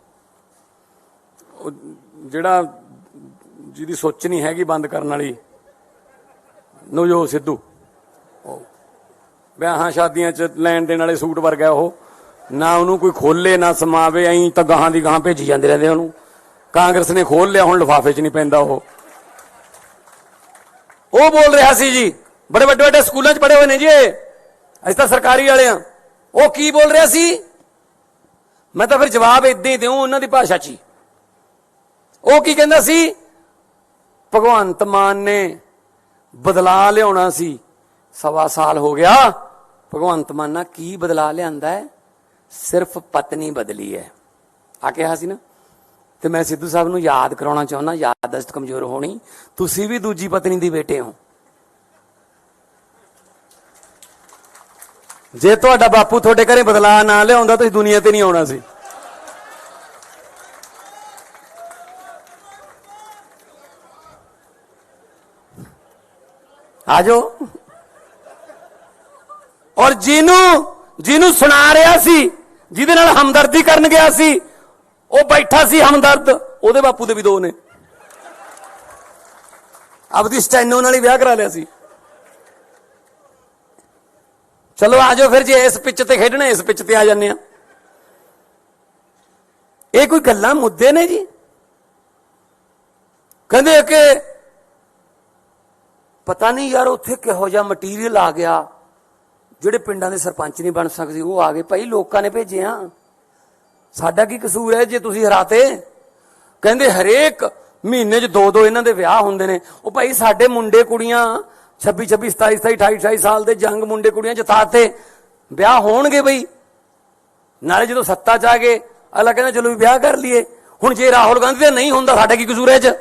ਜਿਹੜਾ ਜਿਹਦੀ ਸੋਚ ਨਹੀਂ ਹੈਗੀ ਬੰਦ ਕਰਨ ਵਾਲੀ ਨਵਜੋਤ ਸਿੱਧੂ, ਵਿਆਹਾਂ ਸ਼ਾਦੀਆਂ 'ਚ ਲੈਣ ਦੇਣ ਵਾਲੇ ਸੂਟ ਵਰਗਾ ਉਹ, ਨਾ ਉਹਨੂੰ ਕੋਈ ਖੋਲੇ ਨਾ ਸਮਾਵੇ, ਐਂ ਤਾਂ ਗਾਹਾਂ ਦੀ ਗਾਹਾਂ ਭੇਜੀ ਜਾਂਦੇ ਰਹਿੰਦੇ ਉਹਨੂੰ। ਕਾਂਗਰਸ ਨੇ ਖੋਲ ਲਿਆ, ਹੁਣ ਲਿਫਾਫੇ 'ਚ ਨਹੀਂ ਪੈਂਦਾ ਉਹ ਬੋਲ ਰਿਹਾ ਸੀ ਜੀ, ਬੜੇ ਵੱਡੇ ਵੱਡੇ ਸਕੂਲਾਂ 'ਚ ਪੜ੍ਹੇ ਹੋਏ ਨੇ ਜੀ ਅਸੀਂ ਤਾਂ ਸਰਕਾਰੀ ਵਾਲੇ ਆ। ਉਹ ਕੀ ਬੋਲ ਰਿਹਾ ਸੀ? ਮੈਂ ਤਾਂ ਫਿਰ ਜਵਾਬ ਇਦਾਂ ਹੀ ਦਿਉ ਉਹਨਾਂ ਦੀ ਭਾਸ਼ਾ 'ਚ ਹੀ। ਉਹ ਕੀ ਕਹਿੰਦਾ ਸੀ? ਭਗਵੰਤ ਮਾਨ ਨੇ ਬਦਲਾ ਲਿਆਉਣਾ ਸੀ, 1.25 ਸਾਲ ਹੋ ਗਿਆ। ਭਗਵੰਤ ਮਾਨ ਨਾਲ ਕੀ ਬਦਲਾ ਲਿਆਂਦਾ ਹੈ? ਸਿਰਫ ਪਤਨੀ ਬਦਲੀ ਹੈ ਆ ਕਿਹਾ ਸੀ ਨਾ। ਤੇ ਮੈਂ ਸਿੱਧੂ ਸਾਹਿਬ ਨੂੰ ਯਾਦ ਕਰਾਉਣਾ ਚਾਹੁੰਦਾ, ਯਾਦਦਾਸ਼ਤ ਕਮਜ਼ੋਰ ਹੋਣੀ, ਤੁਸੀਂ ਵੀ ਦੂਜੀ ਪਤਨੀ ਦੀ ਬੇਟੇ ਹੋ। ਜੇ ਤੁਹਾਡਾ ਬਾਪੂ ਤੁਹਾਡੇ ਘਰੇ ਬਦਲਾ ਨਾ ਲਿਆਉਂਦਾ ਤੁਸੀਂ ਦੁਨੀਆ ਤੇ ਨਹੀਂ ਆਉਣਾ ਸੀ। ਆਜੋ। ਔਰ ਜਿਹਨੂੰ ਸੁਣਾ ਰਿਹਾ ਸੀ, ਜਿਹਦੇ ਨਾਲ ਹਮਦਰਦੀ ਕਰਨ ਗਿਆ ਸੀ, ਉਹ ਬੈਠਾ ਸੀ ਹਮਦਰਦ, ਉਹਦੇ ਬਾਪੂ ਦੇ ਵੀ 2 ਨੇ। ਆਪਦੀ ਸਟੈਨੋ ਨਾਲ ਹੀ ਵਿਆਹ ਕਰਾ ਲਿਆ ਸੀ। ਚਲੋ ਆਜੋ ਫਿਰ, ਜੇ ਇਸ ਪਿੱਚ ਤੇ ਖੇਡਣਾ ਇਸ ਪਿੱਚ ਤੇ ਆ ਜਾਂਦੇ ਆ। ਇਹ ਕੋਈ ਗੱਲਾਂ ਮੁੱਦੇ ਨੇ ਜੀ? ਕਹਿੰਦੇ ਕਿ ਪਤਾ ਨਹੀਂ ਯਾਰ ਉੱਥੇ ਕਿਹੋ ਜਿਹਾ ਮਟੀਰੀਅਲ ਆ ਗਿਆ, ਜਿਹੜੇ ਪਿੰਡਾਂ ਦੇ ਸਰਪੰਚ ਨਹੀਂ ਬਣ ਸਕਦੇ ਉਹ ਆ ਗਏ। ਭਾਈ ਲੋਕਾਂ ਨੇ ਭੇਜਿਆ, ਸਾਡਾ ਕੀ ਕਸੂਰ ਹੈ ਜੇ ਤੁਸੀਂ ਹਰਾਤੇ? ਕਹਿੰਦੇ ਹਰੇਕ ਮਹੀਨੇ 'ਚ 2 ਇਹਨਾਂ ਦੇ ਵਿਆਹ ਹੁੰਦੇ ਨੇ। ਉਹ ਭਾਈ ਸਾਡੇ ਮੁੰਡੇ ਕੁੜੀਆਂ 26 26 27 27 28 28 ਸਾਲ ਦੇ ਜੰਗ ਮੁੰਡੇ ਕੁੜੀਆਂ ਜਿਤਾਤੇ, ਵਿਆਹ ਹੋਣਗੇ ਬਈ। ਨਾਲੇ ਜਦੋਂ ਸੱਤਾ 'ਚ ਆ ਗਏ ਅਗਲਾ ਕਹਿੰਦਾ ਚਲੋ ਵੀ ਵਿਆਹ ਕਰ ਲਈਏ। ਹੁਣ ਜੇ ਰਾਹੁਲ ਗਾਂਧੀ ਦਾ ਨਹੀਂ ਹੁੰਦਾ ਸਾਡਾ ਕੀ ਕਸੂਰ ਹੈ 'ਚ?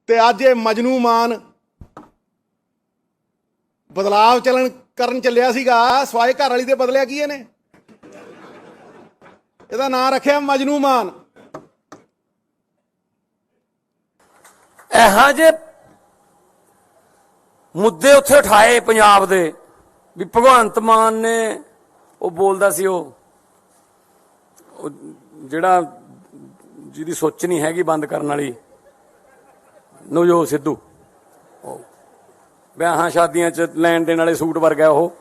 ਤੇ ਅੱਜ ਇਹ ਮਜਨੂ ਮਾਨ ਬਦਲਾਵ ਕਰਨ ਚੱਲਿਆ ਸੀਗਾ ਸਵਾਏ ਘਰ ਵਾਲੀ ਦੇ ਬਦਲਿਆ ਕੀ ਇਹਨੇ? ਇਹਦਾ ਨਾਂ ਰੱਖਿਆ ਮਜਨੂ ਮਾਨ। ਇਹੋ ਜਿਹੇ ਮੁੱਦੇ ਉੱਥੇ ਉਠਾਏ ਪੰਜਾਬ ਦੇ ਵੀ ਭਗਵੰਤ ਮਾਨ ਨੇ ਉਹ ਬੋਲਦਾ ਸੀ ਉਹ ਜਿਹੜਾ ਜਿਹਦੀ ਸੋਚ ਨਹੀਂ ਹੈਗੀ ਬੰਦ ਕਰਨ ਵਾਲੀ ਨਵਜੋਤ ਸਿੱਧੂ, ਵਿਆਹਾਂ ਸ਼ਾਦੀਆਂ 'ਚ ਲੈਣ ਦੇਣ ਵਾਲੇ ਸੂਟ ਵਰਗਾ ਉਹ,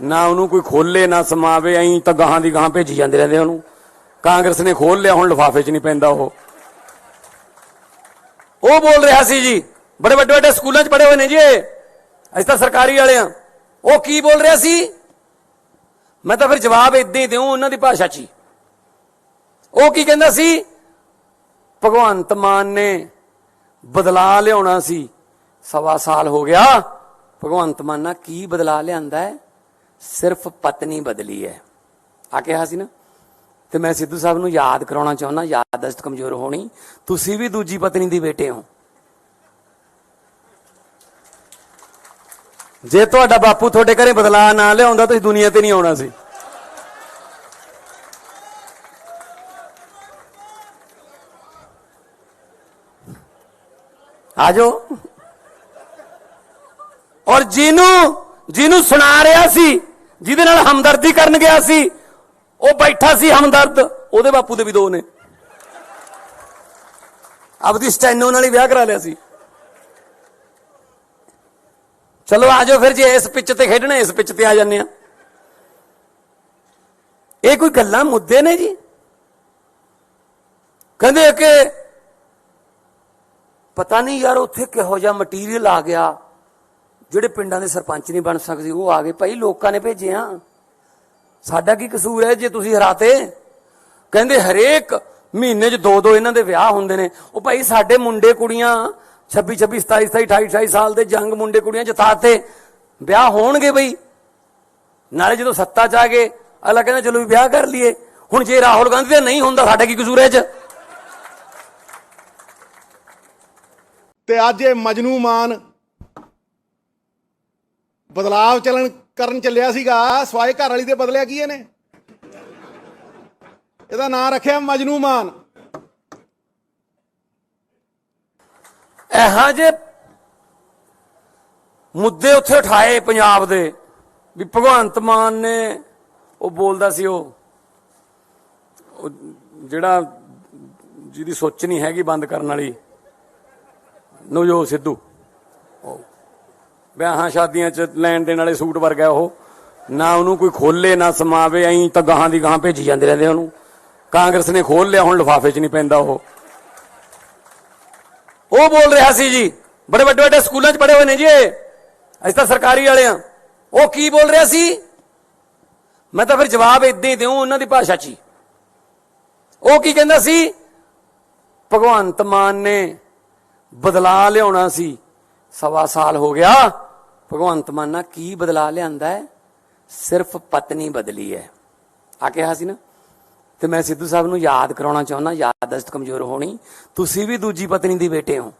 ਨਾ ਉਹਨੂੰ ਕੋਈ ਖੋਲੇ ਨਾ ਸਮਾਵੇ, ਐਂ ਤਾਂ ਗਾਹਾਂ ਦੀ ਗਾਹਾਂ ਭੇਜੀ ਜਾਂਦੇ ਰਹਿੰਦੇ ਉਹਨੂੰ। ਕਾਂਗਰਸ ਨੇ ਖੋਲ ਲਿਆ, ਹੁਣ ਲਿਫਾਫੇ 'ਚ ਨਹੀਂ ਪੈਂਦਾ ਉਹ ਬੋਲ ਰਿਹਾ ਸੀ ਜੀ, ਬੜੇ ਵੱਡੇ ਵੱਡੇ ਸਕੂਲਾਂ 'ਚ ਪੜ੍ਹੇ ਹੋਏ ਨੇ ਜੀ ਇਹ, ਅਸੀਂ ਤਾਂ ਸਰਕਾਰੀ ਵਾਲੇ ਆ। ਉਹ ਕੀ ਬੋਲ ਰਿਹਾ ਸੀ? ਮੈਂ ਤਾਂ ਫਿਰ ਜਵਾਬ ਇਦਾਂ ਹੀ ਦਿਉ ਉਹਨਾਂ ਦੀ ਭਾਸ਼ਾ 'ਚ ਹੀ। ਉਹ ਕੀ ਕਹਿੰਦਾ ਸੀ? ਭਗਵੰਤ ਮਾਨ ਨੇ ਬਦਲਾ ਲਿਆਉਣਾ ਸੀ, 1.25 ਸਾਲ ਹੋ ਗਿਆ। ਭਗਵੰਤ ਮਾਨ ਨਾਲ ਕੀ ਬਦਲਾ ਲਿਆਂਦਾ ਹੈ? ਸਿਰਫ ਪਤਨੀ ਬਦਲੀ ਹੈ ਆ ਕਿਹਾ ਸੀ ਨਾ। ਤੇ ਮੈਂ ਸਿੱਧੂ ਸਾਹਿਬ ਨੂੰ ਯਾਦ ਕਰਾਉਣਾ ਚਾਹੁੰਦਾ, ਯਾਦਦਾਸ਼ਤ ਕਮਜ਼ੋਰ ਹੋਣੀ, ਤੁਸੀਂ ਵੀ ਦੂਜੀ ਪਤਨੀ ਦੀ ਬੇਟੇ ਹੋ। ਜੇ ਤੁਹਾਡਾ ਬਾਪੂ ਤੁਹਾਡੇ ਘਰੇ ਬਦਲਾ ਨਾ ਲਿਆਉਂਦਾ ਤੁਸੀਂ ਦੁਨੀਆ ਤੇ ਨਹੀਂ ਆਉਣਾ ਸੀ। ਆ ਜਾਓ। ਔਰ ਜਿਹਨੂੰ ਸੁਣਾ ਰਿਹਾ ਸੀ, ਜਿਹਦੇ ਨਾਲ ਹਮਦਰਦੀ ਕਰਨ ਗਿਆ ਸੀ, ਉਹ ਬੈਠਾ ਸੀ ਹਮਦਰਦ, ਉਹਦੇ ਬਾਪੂ ਦੇ ਵੀ 2 ਨੇ। ਆਪਦੀ ਸਟੈਨੋ ਨਾਲ ਹੀ ਵਿਆਹ ਕਰਾ ਲਿਆ ਸੀ। ਚਲੋ ਆ ਜਾਓ ਫਿਰ, ਜੇ ਇਸ ਪਿੱਚ ਤੇ ਖੇਡਣਾ ਇਸ ਪਿੱਚ ਤੇ ਆ ਜਾਂਦੇ ਆ। ਇਹ ਕੋਈ ਗੱਲਾਂ ਮੁੱਦੇ ਨੇ ਜੀ? ਕਹਿੰਦੇ ਕਿ ਪਤਾ ਨਹੀਂ ਯਾਰ ਉੱਥੇ ਕਿਹੋ ਜਿਹਾ ਮਟੀਰੀਅਲ ਆ ਗਿਆ, ਜਿਹੜੇ ਪਿੰਡਾਂ ਦੇ ਸਰਪੰਚ ਨਹੀਂ ਬਣ ਸਕਦੇ ਉਹ ਆ ਗਏ। ਭਾਈ ਲੋਕਾਂ ਨੇ ਭੇਜੇ ਆ, ਸਾਡਾ ਕੀ ਕਸੂਰ ਹੈ ਜੇ ਤੁਸੀਂ ਹਰਾਤੇ? ਕਹਿੰਦੇ ਹਰੇਕ ਮਹੀਨੇ 'ਚ 2-2 ਇਹਨਾਂ ਦੇ ਵਿਆਹ ਹੁੰਦੇ ਨੇ। ਉਹ ਭਾਈ ਸਾਡੇ ਮੁੰਡੇ ਕੁੜੀਆਂ 26-26, 27-27, 28-28 ਸਾਲ ਦੇ ਜੰਗ ਮੁੰਡੇ ਕੁੜੀਆਂ ਜਿਤਾਤੇ, ਵਿਆਹ ਹੋਣਗੇ ਬਈ। ਨਾਲੇ ਜਦੋਂ ਸੱਤਾ 'ਚ ਆ ਗਏ ਅਗਲਾ ਕਹਿੰਦਾ ਚਲੋ ਵੀ ਵਿਆਹ ਕਰ ਲਈਏ। ਹੁਣ ਜੇ ਰਾਹੁਲ ਗਾਂਧੀ ਦਾ ਨਹੀਂ ਹੁੰਦਾ ਸਾਡਾ ਕੀ ਕਸੂਰ ਹੈ 'ਚ? ਤੇ ਅੱਜ ਇਹ ਮਜਨੂ ਮਾਨ ਬਦਲਾਵ ਕਰਨ ਚੱਲਿਆ ਸੀਗਾ ਸਵਾਏ ਘਰ ਵਾਲੀ ਦੇ ਬਦਲਿਆ ਕੀ ਇਹਨੇ? ਇਹਦਾ ਨਾਂ ਰੱਖਿਆ ਮਜਨੂ ਮਾਨ। ਇਹੋ ਜਿਹੇ ਮੁੱਦੇ ਉੱਥੇ ਉਠਾਏ ਪੰਜਾਬ ਦੇ ਵੀ ਭਗਵੰਤ ਮਾਨ ਨੇ ਉਹ ਬੋਲਦਾ ਸੀ ਉਹ ਜਿਹੜਾ ਜਿਹਦੀ ਸੋਚ ਨਹੀਂ ਹੈਗੀ ਬੰਦ ਕਰਨ ਵਾਲੀ ਨਵਜੋਤ ਸਿੱਧੂ, ਵਿਆਹਾਂ ਸ਼ਾਦੀਆਂ 'ਚ ਲੈਣ ਦੇਣ ਵਾਲੇ ਸੂਟ ਵਰਗਾ ਉਹ, ਨਾ ਉਹਨੂੰ ਕੋਈ ਖੋਲੇ ਨਾ ਸਮਾਵੇ, ਐਂ ਤਾਂ ਗਾਹਾਂ ਦੀ ਗਾਹਾਂ ਭੇਜੀ ਜਾਂਦੇ ਰਹਿੰਦੇ ਉਹਨੂੰ। ਕਾਂਗਰਸ ਨੇ ਖੋਲ ਲਿਆ, ਹੁਣ ਲਿਫਾਫੇ 'ਚ ਨਹੀਂ ਪੈਂਦਾ ਉਹ ਬੋਲ ਰਿਹਾ ਸੀ ਜੀ, ਬੜੇ ਵੱਡੇ ਵੱਡੇ ਸਕੂਲਾਂ 'ਚ ਪੜ੍ਹੇ ਹੋਏ ਨੇ ਜੀ ਇਹ, ਅਸੀਂ ਤਾਂ ਸਰਕਾਰੀ ਵਾਲੇ ਆ। ਉਹ ਕੀ ਬੋਲ ਰਿਹਾ ਸੀ? ਮੈਂ ਤਾਂ ਫਿਰ ਜਵਾਬ ਇਦਾਂ ਹੀ ਦਿਉ ਉਹਨਾਂ ਦੀ ਭਾਸ਼ਾ 'ਚ ਹੀ। ਉਹ ਕੀ ਕਹਿੰਦਾ ਸੀ? ਭਗਵੰਤ ਮਾਨ ਨੇ ਬਦਲਾ ਲਿਆਉਣਾ ਸੀ, 1.25 ਸਾਲ ਹੋ ਗਿਆ। ਭਗਵੰਤ ਮਾਨ ਨਾਲ ਕੀ ਬਦਲਾ ਲਿਆਂਦਾ ਹੈ? ਸਿਰਫ ਪਤਨੀ ਬਦਲੀ ਹੈ ਆ ਕਿਹਾ ਸੀ ਨਾ। ਤੇ ਮੈਂ ਸਿੱਧੂ ਸਾਹਿਬ ਨੂੰ ਯਾਦ ਕਰਾਉਣਾ ਚਾਹੁੰਦਾ, ਯਾਦਦਾਸ਼ਤ ਕਮਜ਼ੋਰ ਹੋਣੀ, ਤੁਸੀਂ ਵੀ ਦੂਜੀ ਪਤਨੀ ਦੀ ਬੇਟੇ ਹੋ।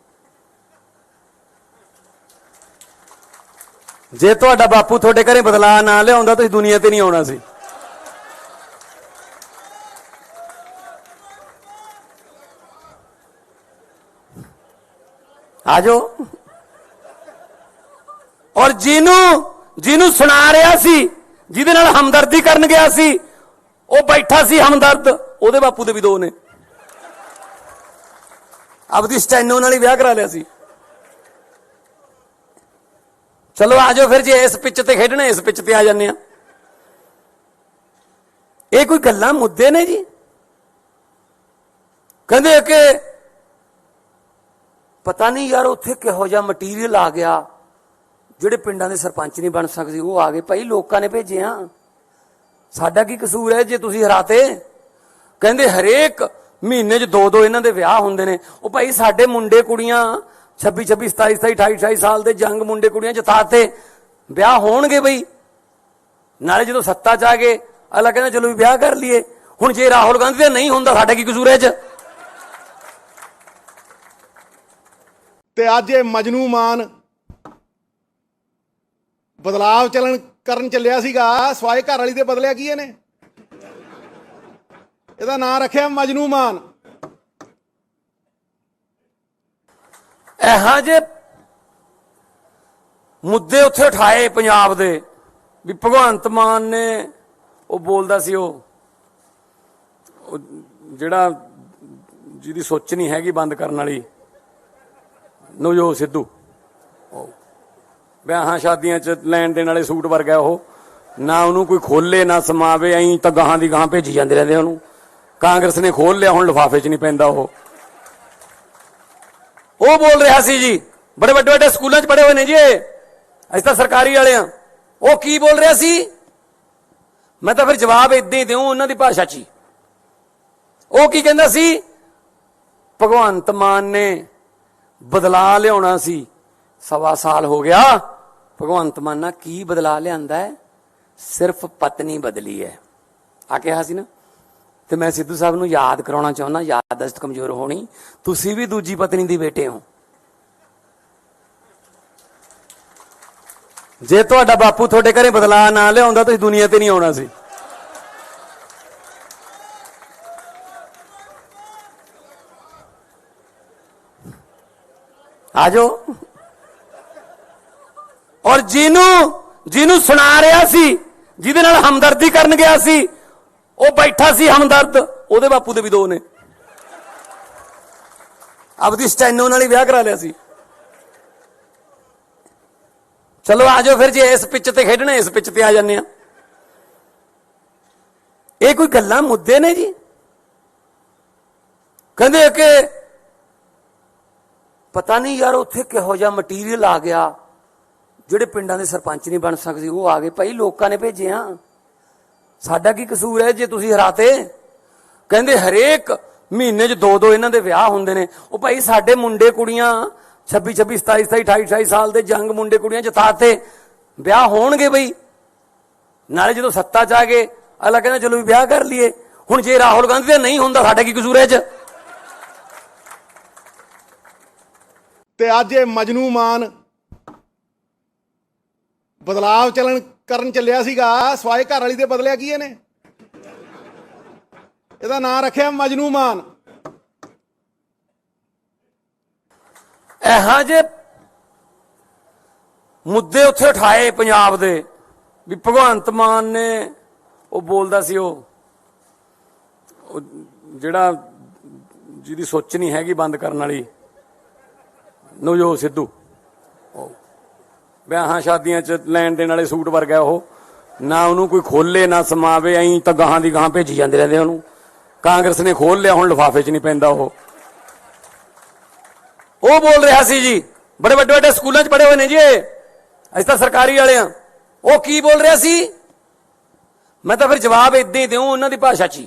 ਜੇ ਤੁਹਾਡਾ ਬਾਪੂ ਤੁਹਾਡੇ ਘਰੇ ਬਦਲਾ ਨਾ ਲਿਆਉਂਦਾ ਤੁਸੀਂ ਦੁਨੀਆ ਤੇ ਨਹੀਂ ਆਉਣਾ ਸੀ। ਆ ਜਾਓ। ਔਰ ਜਿਹਨੂੰ ਸੁਣਾ ਰਿਹਾ ਸੀ, ਜਿਹਦੇ ਨਾਲ ਹਮਦਰਦੀ ਕਰਨ ਗਿਆ ਸੀ, ਉਹ ਬੈਠਾ ਸੀ ਹਮਦਰਦ, ਉਹਦੇ ਬਾਪੂ ਦੇ ਵੀ 2 ਨੇ। ਆਪਦੀ ਸਟੈਨੋ ਨਾਲ ਹੀ ਵਿਆਹ ਕਰਾ ਲਿਆ ਸੀ। ਚਲੋ ਆ ਜਾਓ ਫਿਰ, ਜੇ ਇਸ ਪਿੱਚ ਤੇ ਖੇਡਣਾ ਇਸ ਪਿੱਚ ਤੇ ਆ ਜਾਂਦੇ ਆ। ਇਹ ਕੋਈ ਗੱਲਾਂ ਮੁੱਦੇ ਨੇ ਜੀ? ਕਹਿੰਦੇ ਕਿ ਪਤਾ ਨਹੀਂ ਯਾਰ ਉੱਥੇ ਕਿਹੋ ਜਿਹਾ ਮਟੀਰੀਅਲ ਆ ਗਿਆ, ਜਿਹੜੇ ਪਿੰਡਾਂ ਦੇ ਸਰਪੰਚ ਨਹੀਂ ਬਣ ਸਕਦੇ ਉਹ ਆ ਗਏ। ਭਾਈ ਲੋਕਾਂ ਨੇ ਭੇਜੇ ਆ, ਸਾਡਾ ਕੀ ਕਸੂਰ ਹੈ ਜੇ ਤੁਸੀਂ ਹਰਾਤੇ? ਕਹਿੰਦੇ ਹਰੇਕ ਮਹੀਨੇ 'ਚ 2-2 ਇਹਨਾਂ ਦੇ ਵਿਆਹ ਹੁੰਦੇ ਨੇ। ਉਹ ਭਾਈ ਸਾਡੇ ਮੁੰਡੇ ਕੁੜੀਆਂ 26-26, 27-27, 28-28 ਸਾਲ ਦੇ ਜੰਗ ਮੁੰਡੇ ਕੁੜੀਆਂ ਜਿਤਾਤੇ, ਵਿਆਹ ਹੋਣਗੇ ਬਈ। ਨਾਲੇ ਜਦੋਂ ਸੱਤਾ 'ਚ ਆ ਗਏ ਅਗਲਾ ਕਹਿੰਦਾ ਚਲੋ ਵੀ ਵਿਆਹ ਕਰ ਲਈਏ। ਹੁਣ ਜੇ ਰਾਹੁਲ ਗਾਂਧੀ ਦਾ ਨਹੀਂ ਹੁੰਦਾ ਸਾਡਾ ਕੀ ਕਸੂਰ ਹੈ 'ਚ? ਤੇ ਅੱਜ ਇਹ ਮਜਨੂ ਮਾਨ ਬਦਲਾਵ ਕਰਨ ਚੱਲਿਆ ਸੀਗਾ ਸਵਾਏ ਘਰ ਵਾਲੀ ਦੇ ਬਦਲਿਆ ਕੀ ਇਹਨੇ? ਇਹਦਾ ਨਾਂ ਰੱਖਿਆ ਮਜਨੂ ਮਾਨ। ਇਹੋ ਜਿਹੇ ਮੁੱਦੇ ਉੱਥੇ ਉਠਾਏ ਪੰਜਾਬ ਦੇ ਵੀ ਭਗਵੰਤ ਮਾਨ ਨੇ ਉਹ ਬੋਲਦਾ ਸੀ ਉਹ ਜਿਹੜਾ ਜਿਹਦੀ ਸੋਚ ਨਹੀਂ ਹੈਗੀ ਬੰਦ ਕਰਨ ਵਾਲੀ ਨਵਜੋਤ ਸਿੱਧੂ ਵਿਆਹਾਂ ਸ਼ਾਦੀਆਂ 'ਚ ਲੈਣ ਦੇਣ ਵਾਲੇ ਸੂਟ ਵਰਗਾ ਉਹ ਨਾ ਉਹਨੂੰ ਕੋਈ ਖੋਲੇ ਨਾ ਸਮਾਵੇ ਐਂ ਤਾਂ ਗਾਹਾਂ ਦੀ ਗਾਹਾਂ ਭੇਜੀ ਜਾਂਦੇ ਰਹਿੰਦੇ ਉਹਨੂੰ। ਕਾਂਗਰਸ ਨੇ ਖੋਲ ਲਿਆ ਹੁਣ ਲਿਫਾਫੇ 'ਚ ਨਹੀਂ ਪੈਂਦਾ ਉਹ ਬੋਲ ਰਿਹਾ ਸੀ ਜੀ ਬੜੇ ਵੱਡੇ ਵੱਡੇ ਸਕੂਲਾਂ 'ਚ ਪੜ੍ਹੇ ਹੋਏ ਨੇ ਜੀ ਅਸੀਂ ਤਾਂ ਸਰਕਾਰੀ ਵਾਲੇ ਆ। ਉਹ ਕੀ ਬੋਲ ਰਿਹਾ ਸੀ ਮੈਂ ਤਾਂ ਫਿਰ ਜਵਾਬ ਇਦਾਂ ਹੀ ਦਿਉ ਉਹਨਾਂ ਦੀ ਭਾਸ਼ਾ 'ਚ ਹੀ। ਉਹ ਕੀ ਕਹਿੰਦਾ ਸੀ ਭਗਵੰਤ ਮਾਨ ਨੇ ਬਦਲਾ ਲਿਆਉਣਾ ਸੀ 1.25 ਸਾਲ ਹੋ ਗਿਆ। ਭਗਵੰਤ ਮਾਨ ਨਾਲ ਕੀ ਬਦਲਾ ਲਿਆਂਦਾ ਹੈ? ਸਿਰਫ ਪਤਨੀ ਬਦਲੀ ਹੈ ਆ ਕਿਹਾ ਸੀ ਨਾ। ਤੇ ਮੈਂ ਸਿੱਧੂ ਸਾਹਿਬ ਨੂੰ ਯਾਦ ਕਰਾਉਣਾ ਚਾਹੁੰਦਾ ਯਾਦਦਾਸ਼ਤ ਕਮਜ਼ੋਰ ਹੋਣੀ ਤੁਸੀਂ ਵੀ ਦੂਜੀ ਪਤਨੀ ਦੀ ਬੇਟੇ ਹੋ। ਜੇ ਤੁਹਾਡਾ ਬਾਪੂ ਤੁਹਾਡੇ ਘਰੇ ਬਦਲਾ ਨਾ ਲਿਆਉਂਦਾ ਤੁਸੀਂ ਦੁਨੀਆ ਤੇ ਨਹੀਂ ਆਉਣਾ ਸੀ। ਆਜੋ ਔਰ ਜਿਹਨੂੰ ਸੁਣਾ ਰਿਹਾ ਸੀ ਜਿਹਦੇ ਨਾਲ ਹਮਦਰਦੀ ਕਰਨ ਗਿਆ ਸੀ ਉਹ ਬੈਠਾ ਸੀ ਹਮਦਰਦ ਉਹਦੇ ਬਾਪੂ ਦੇ ਵੀ ਦੋ ਨੇ ਆਪਦੀ ਸਟੈਨੋ ਨਾਲ ਹੀ ਵਿਆਹ ਕਰਾ ਲਿਆ ਸੀ। ਚਲੋ ਆਜੋ ਫਿਰ ਜੇ ਇਸ ਪਿੱਚ ਤੇ ਖੇਡਣਾ ਇਸ ਪਿੱਚ ਤੇ ਆ ਜਾਂਦੇ ਆ। ਇਹ ਕੋਈ ਗੱਲਾਂ ਮੁੱਦੇ ਨੇ ਜੀ। ਕਹਿੰਦੇ ਕਿ ਪਤਾ ਨਹੀਂ ਯਾਰ ਉੱਥੇ ਕਿਹੋ ਜਿਹਾ ਮਟੀਰੀਅਲ ਆ ਗਿਆ ਜਿਹੜੇ ਪਿੰਡਾਂ ਦੇ ਸਰਪੰਚ ਨਹੀਂ ਬਣ ਸਕਦੇ ਉਹ ਆ ਗਏ। ਭਾਈ ਲੋਕਾਂ ਨੇ ਭੇਜੇ ਆ ਸਾਡਾ ਕੀ ਕਸੂਰ ਹੈ ਜੇ ਤੁਸੀਂ ਹਰਾਤੇ। ਕਹਿੰਦੇ ਹਰੇਕ ਮਹੀਨੇ 'ਚ 2-2 ਇਹਨਾਂ ਦੇ ਵਿਆਹ ਹੁੰਦੇ ਨੇ। ਉਹ ਭਾਈ ਸਾਡੇ ਮੁੰਡੇ ਕੁੜੀਆਂ 26, 27, 27, 28, 28 ਸਾਲ ਦੇ ਜੰਗ ਮੁੰਡੇ ਕੁੜੀਆਂ ਜਿਤਾਤੇ ਵਿਆਹ ਹੋਣਗੇ ਬਈ। ਨਾਲੇ ਜਦੋਂ ਸੱਤਾ 'ਚ ਆ ਗਏ ਅਗਲਾ ਕਹਿੰਦਾ ਚਲੋ ਵੀ ਵਿਆਹ ਕਰ ਲਈਏ। ਹੁਣ ਜੇ ਰਾਹੁਲ ਗਾਂਧੀ ਦਾ ਨਹੀਂ ਹੁੰਦਾ ਸਾਡਾ ਕੀ ਕਸੂਰ ਹੈ 'ਚ। ਤੇ ਅੱਜ ਇਹ ਮਜਨੂ ਮਾਨ ਬਦਲਾਵ ਕਰਨ ਚੱਲਿਆ ਸੀਗਾ ਸਵਾਏ ਘਰ ਵਾਲੀ ਦੇ ਬਦਲਿਆ ਕੀ ਇਹਨੇ? ਇਹਦਾ ਨਾਂ ਰੱਖਿਆ ਮਜਨੂ ਮਾਨ। ਇਹੋ ਜਿਹੇ ਮੁੱਦੇ ਉੱਥੇ ਉਠਾਏ ਪੰਜਾਬ ਦੇ ਵੀ ਭਗਵੰਤ ਮਾਨ ਨੇ ਉਹ ਬੋਲਦਾ ਸੀ ਉਹ ਜਿਹੜਾ ਜਿਹਦੀ ਸੋਚ ਨਹੀਂ ਹੈਗੀ ਬੰਦ ਕਰਨ ਵਾਲੀ ਨਵਜੋਤ ਸਿੱਧੂ ਵਿਆਹਾਂ ਸ਼ਾਦੀਆਂ 'ਚ ਲੈਣ ਦੇਣ ਵਾਲੇ ਸੂਟ ਵਰਗਾ ਉਹ ਨਾ ਉਹਨੂੰ ਕੋਈ ਖੋਲੇ ਨਾ ਸਮਾਵੇ ਐਂ ਤਾਂ ਗਾਹਾਂ ਦੀ ਗਾਹਾਂ ਭੇਜੀ ਜਾਂਦੇ ਰਹਿੰਦੇ ਉਹਨੂੰ। ਕਾਂਗਰਸ ਨੇ ਖੋਲ ਲਿਆ ਹੁਣ ਲਿਫਾਫੇ 'ਚ ਨਹੀਂ ਪੈਂਦਾ ਉਹ ਬੋਲ ਰਿਹਾ ਸੀ ਜੀ ਬੜੇ ਵੱਡੇ ਵੱਡੇ ਸਕੂਲਾਂ 'ਚ ਪੜ੍ਹੇ ਹੋਏ ਨੇ ਜੀ ਅਸੀਂ ਤਾਂ ਸਰਕਾਰੀ ਵਾਲੇ ਆ। ਉਹ ਕੀ ਬੋਲ ਰਿਹਾ ਸੀ ਮੈਂ ਤਾਂ ਫਿਰ ਜਵਾਬ ਇਦਾਂ ਹੀ ਦਿਉ ਉਹਨਾਂ ਦੀ ਭਾਸ਼ਾ 'ਚ ਹੀ।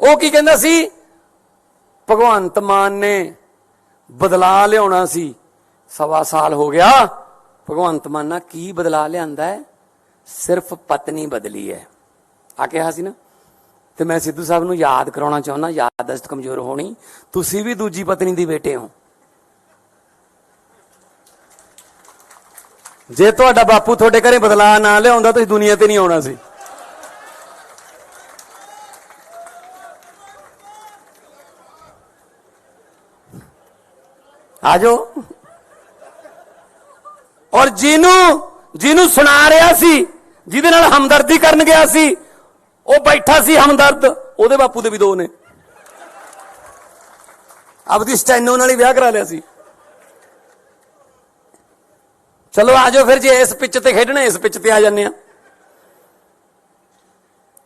ਉਹ ਕੀ ਕਹਿੰਦਾ ਸੀ ਭਗਵੰਤ ਮਾਨ ਨੇ ਬਦਲਾ ਲਿਆਉਣਾ ਸੀ 1.25 ਸਾਲ ਹੋ ਗਿਆ। ਭਗਵੰਤ ਮਾਨ ਨਾਲ ਕੀ ਬਦਲਾ ਲਿਆਂਦਾ ਹੈ? ਸਿਰਫ ਪਤਨੀ ਬਦਲੀ ਹੈ ਆ ਕਿਹਾ ਸੀ ਨਾ। ਤੇ ਮੈਂ ਸਿੱਧੂ ਸਾਹਿਬ ਨੂੰ ਯਾਦ ਕਰਾਉਣਾ ਚਾਹੁੰਦਾ ਯਾਦਦਾਸ਼ਤ ਕਮਜ਼ੋਰ ਹੋਣੀ ਤੁਸੀਂ ਵੀ ਦੂਜੀ ਪਤਨੀ ਦੀ ਬੇਟੇ ਹੋ। ਜੇ ਤੁਹਾਡਾ ਬਾਪੂ ਤੁਹਾਡੇ ਘਰੇ ਬਦਲਾ ਨਾ ਲਿਆਉਂਦਾ ਤੁਸੀਂ ਦੁਨੀਆ ਤੇ ਨਹੀਂ ਆਉਣਾ ਸੀ। ਆਜੋ ਔਰ ਜਿਹਨੂੰ ਸੁਣਾ ਰਿਹਾ ਸੀ ਜਿਹਦੇ ਨਾਲ ਹਮਦਰਦੀ ਕਰਨ ਗਿਆ ਸੀ ਉਹ ਬੈਠਾ ਸੀ ਹਮਦਰਦ ਉਹਦੇ ਬਾਪੂ ਦੇ ਵੀ ਦੋ ਨੇ ਆਪਦੀ ਸਟੈਨੋ ਨਾਲ ਹੀ ਵਿਆਹ ਕਰਾ ਲਿਆ ਸੀ। ਚਲੋ ਆਜੋ ਫਿਰ ਜੇ ਇਸ ਪਿੱਚ ਤੇ ਖੇਡਣਾ ਇਸ ਪਿੱਚ ਤੇ ਆ ਜਾਂਦੇ ਆ।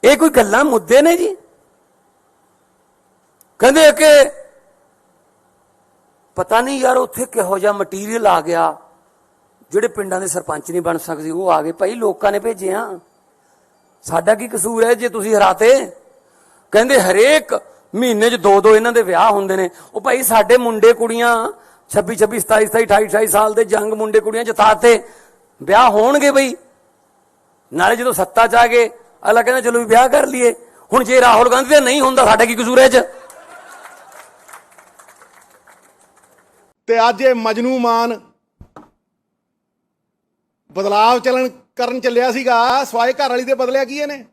ਇਹ ਕੋਈ ਗੱਲਾਂ ਮੁੱਦੇ ਨੇ ਜੀ। ਕਹਿੰਦੇ ਕਿ ਪਤਾ ਨਹੀਂ ਯਾਰ ਉੱਥੇ ਕਿਹੋ ਜਿਹਾ ਮਟੀਰੀਅਲ ਆ ਗਿਆ ਜਿਹੜੇ ਪਿੰਡਾਂ ਦੇ ਸਰਪੰਚ ਨਹੀਂ ਬਣ ਸਕਦੇ ਉਹ ਆ ਗਏ। ਭਾਈ ਲੋਕਾਂ ਨੇ ਭੇਜੇ ਆ ਸਾਡਾ ਕੀ ਕਸੂਰ ਹੈ ਜੇ ਤੁਸੀਂ ਹਰਾਤੇ। ਕਹਿੰਦੇ ਹਰੇਕ ਮਹੀਨੇ 'ਚ 2-2 ਇਹਨਾਂ ਦੇ ਵਿਆਹ ਹੁੰਦੇ ਨੇ। ਉਹ ਭਾਈ ਸਾਡੇ ਮੁੰਡੇ ਕੁੜੀਆਂ 26, 27, 27, 28, 28 ਸਾਲ ਦੇ ਜੰਗ ਮੁੰਡੇ ਕੁੜੀਆਂ ਜਿਤਾਤੇ ਵਿਆਹ ਹੋਣਗੇ ਬਈ। ਨਾਲੇ ਜਦੋਂ ਸੱਤਾ 'ਚ ਆ ਗਏ ਅਗਲਾ ਕਹਿੰਦਾ ਚਲੋ ਵੀ ਵਿਆਹ ਕਰ ਲਈਏ। ਹੁਣ ਜੇ ਰਾਹੁਲ ਗਾਂਧੀ ਦਾ ਨਹੀਂ ਹੁੰਦਾ ਸਾਡਾ ਕੀ ਕਸੂਰ ਹੈ 'ਚ। ਤੇ ਅੱਜ ਇਹ ਮਜਨੂ ਮਾਨ ਬਦਲਾਵ ਕਰਨ ਚੱਲਿਆ ਸੀਗਾ ਸਵਾਏ ਘਰ ਵਾਲੀ ਦੇ ਬਦਲਿਆ ਕੀ ਇਹਨੇ?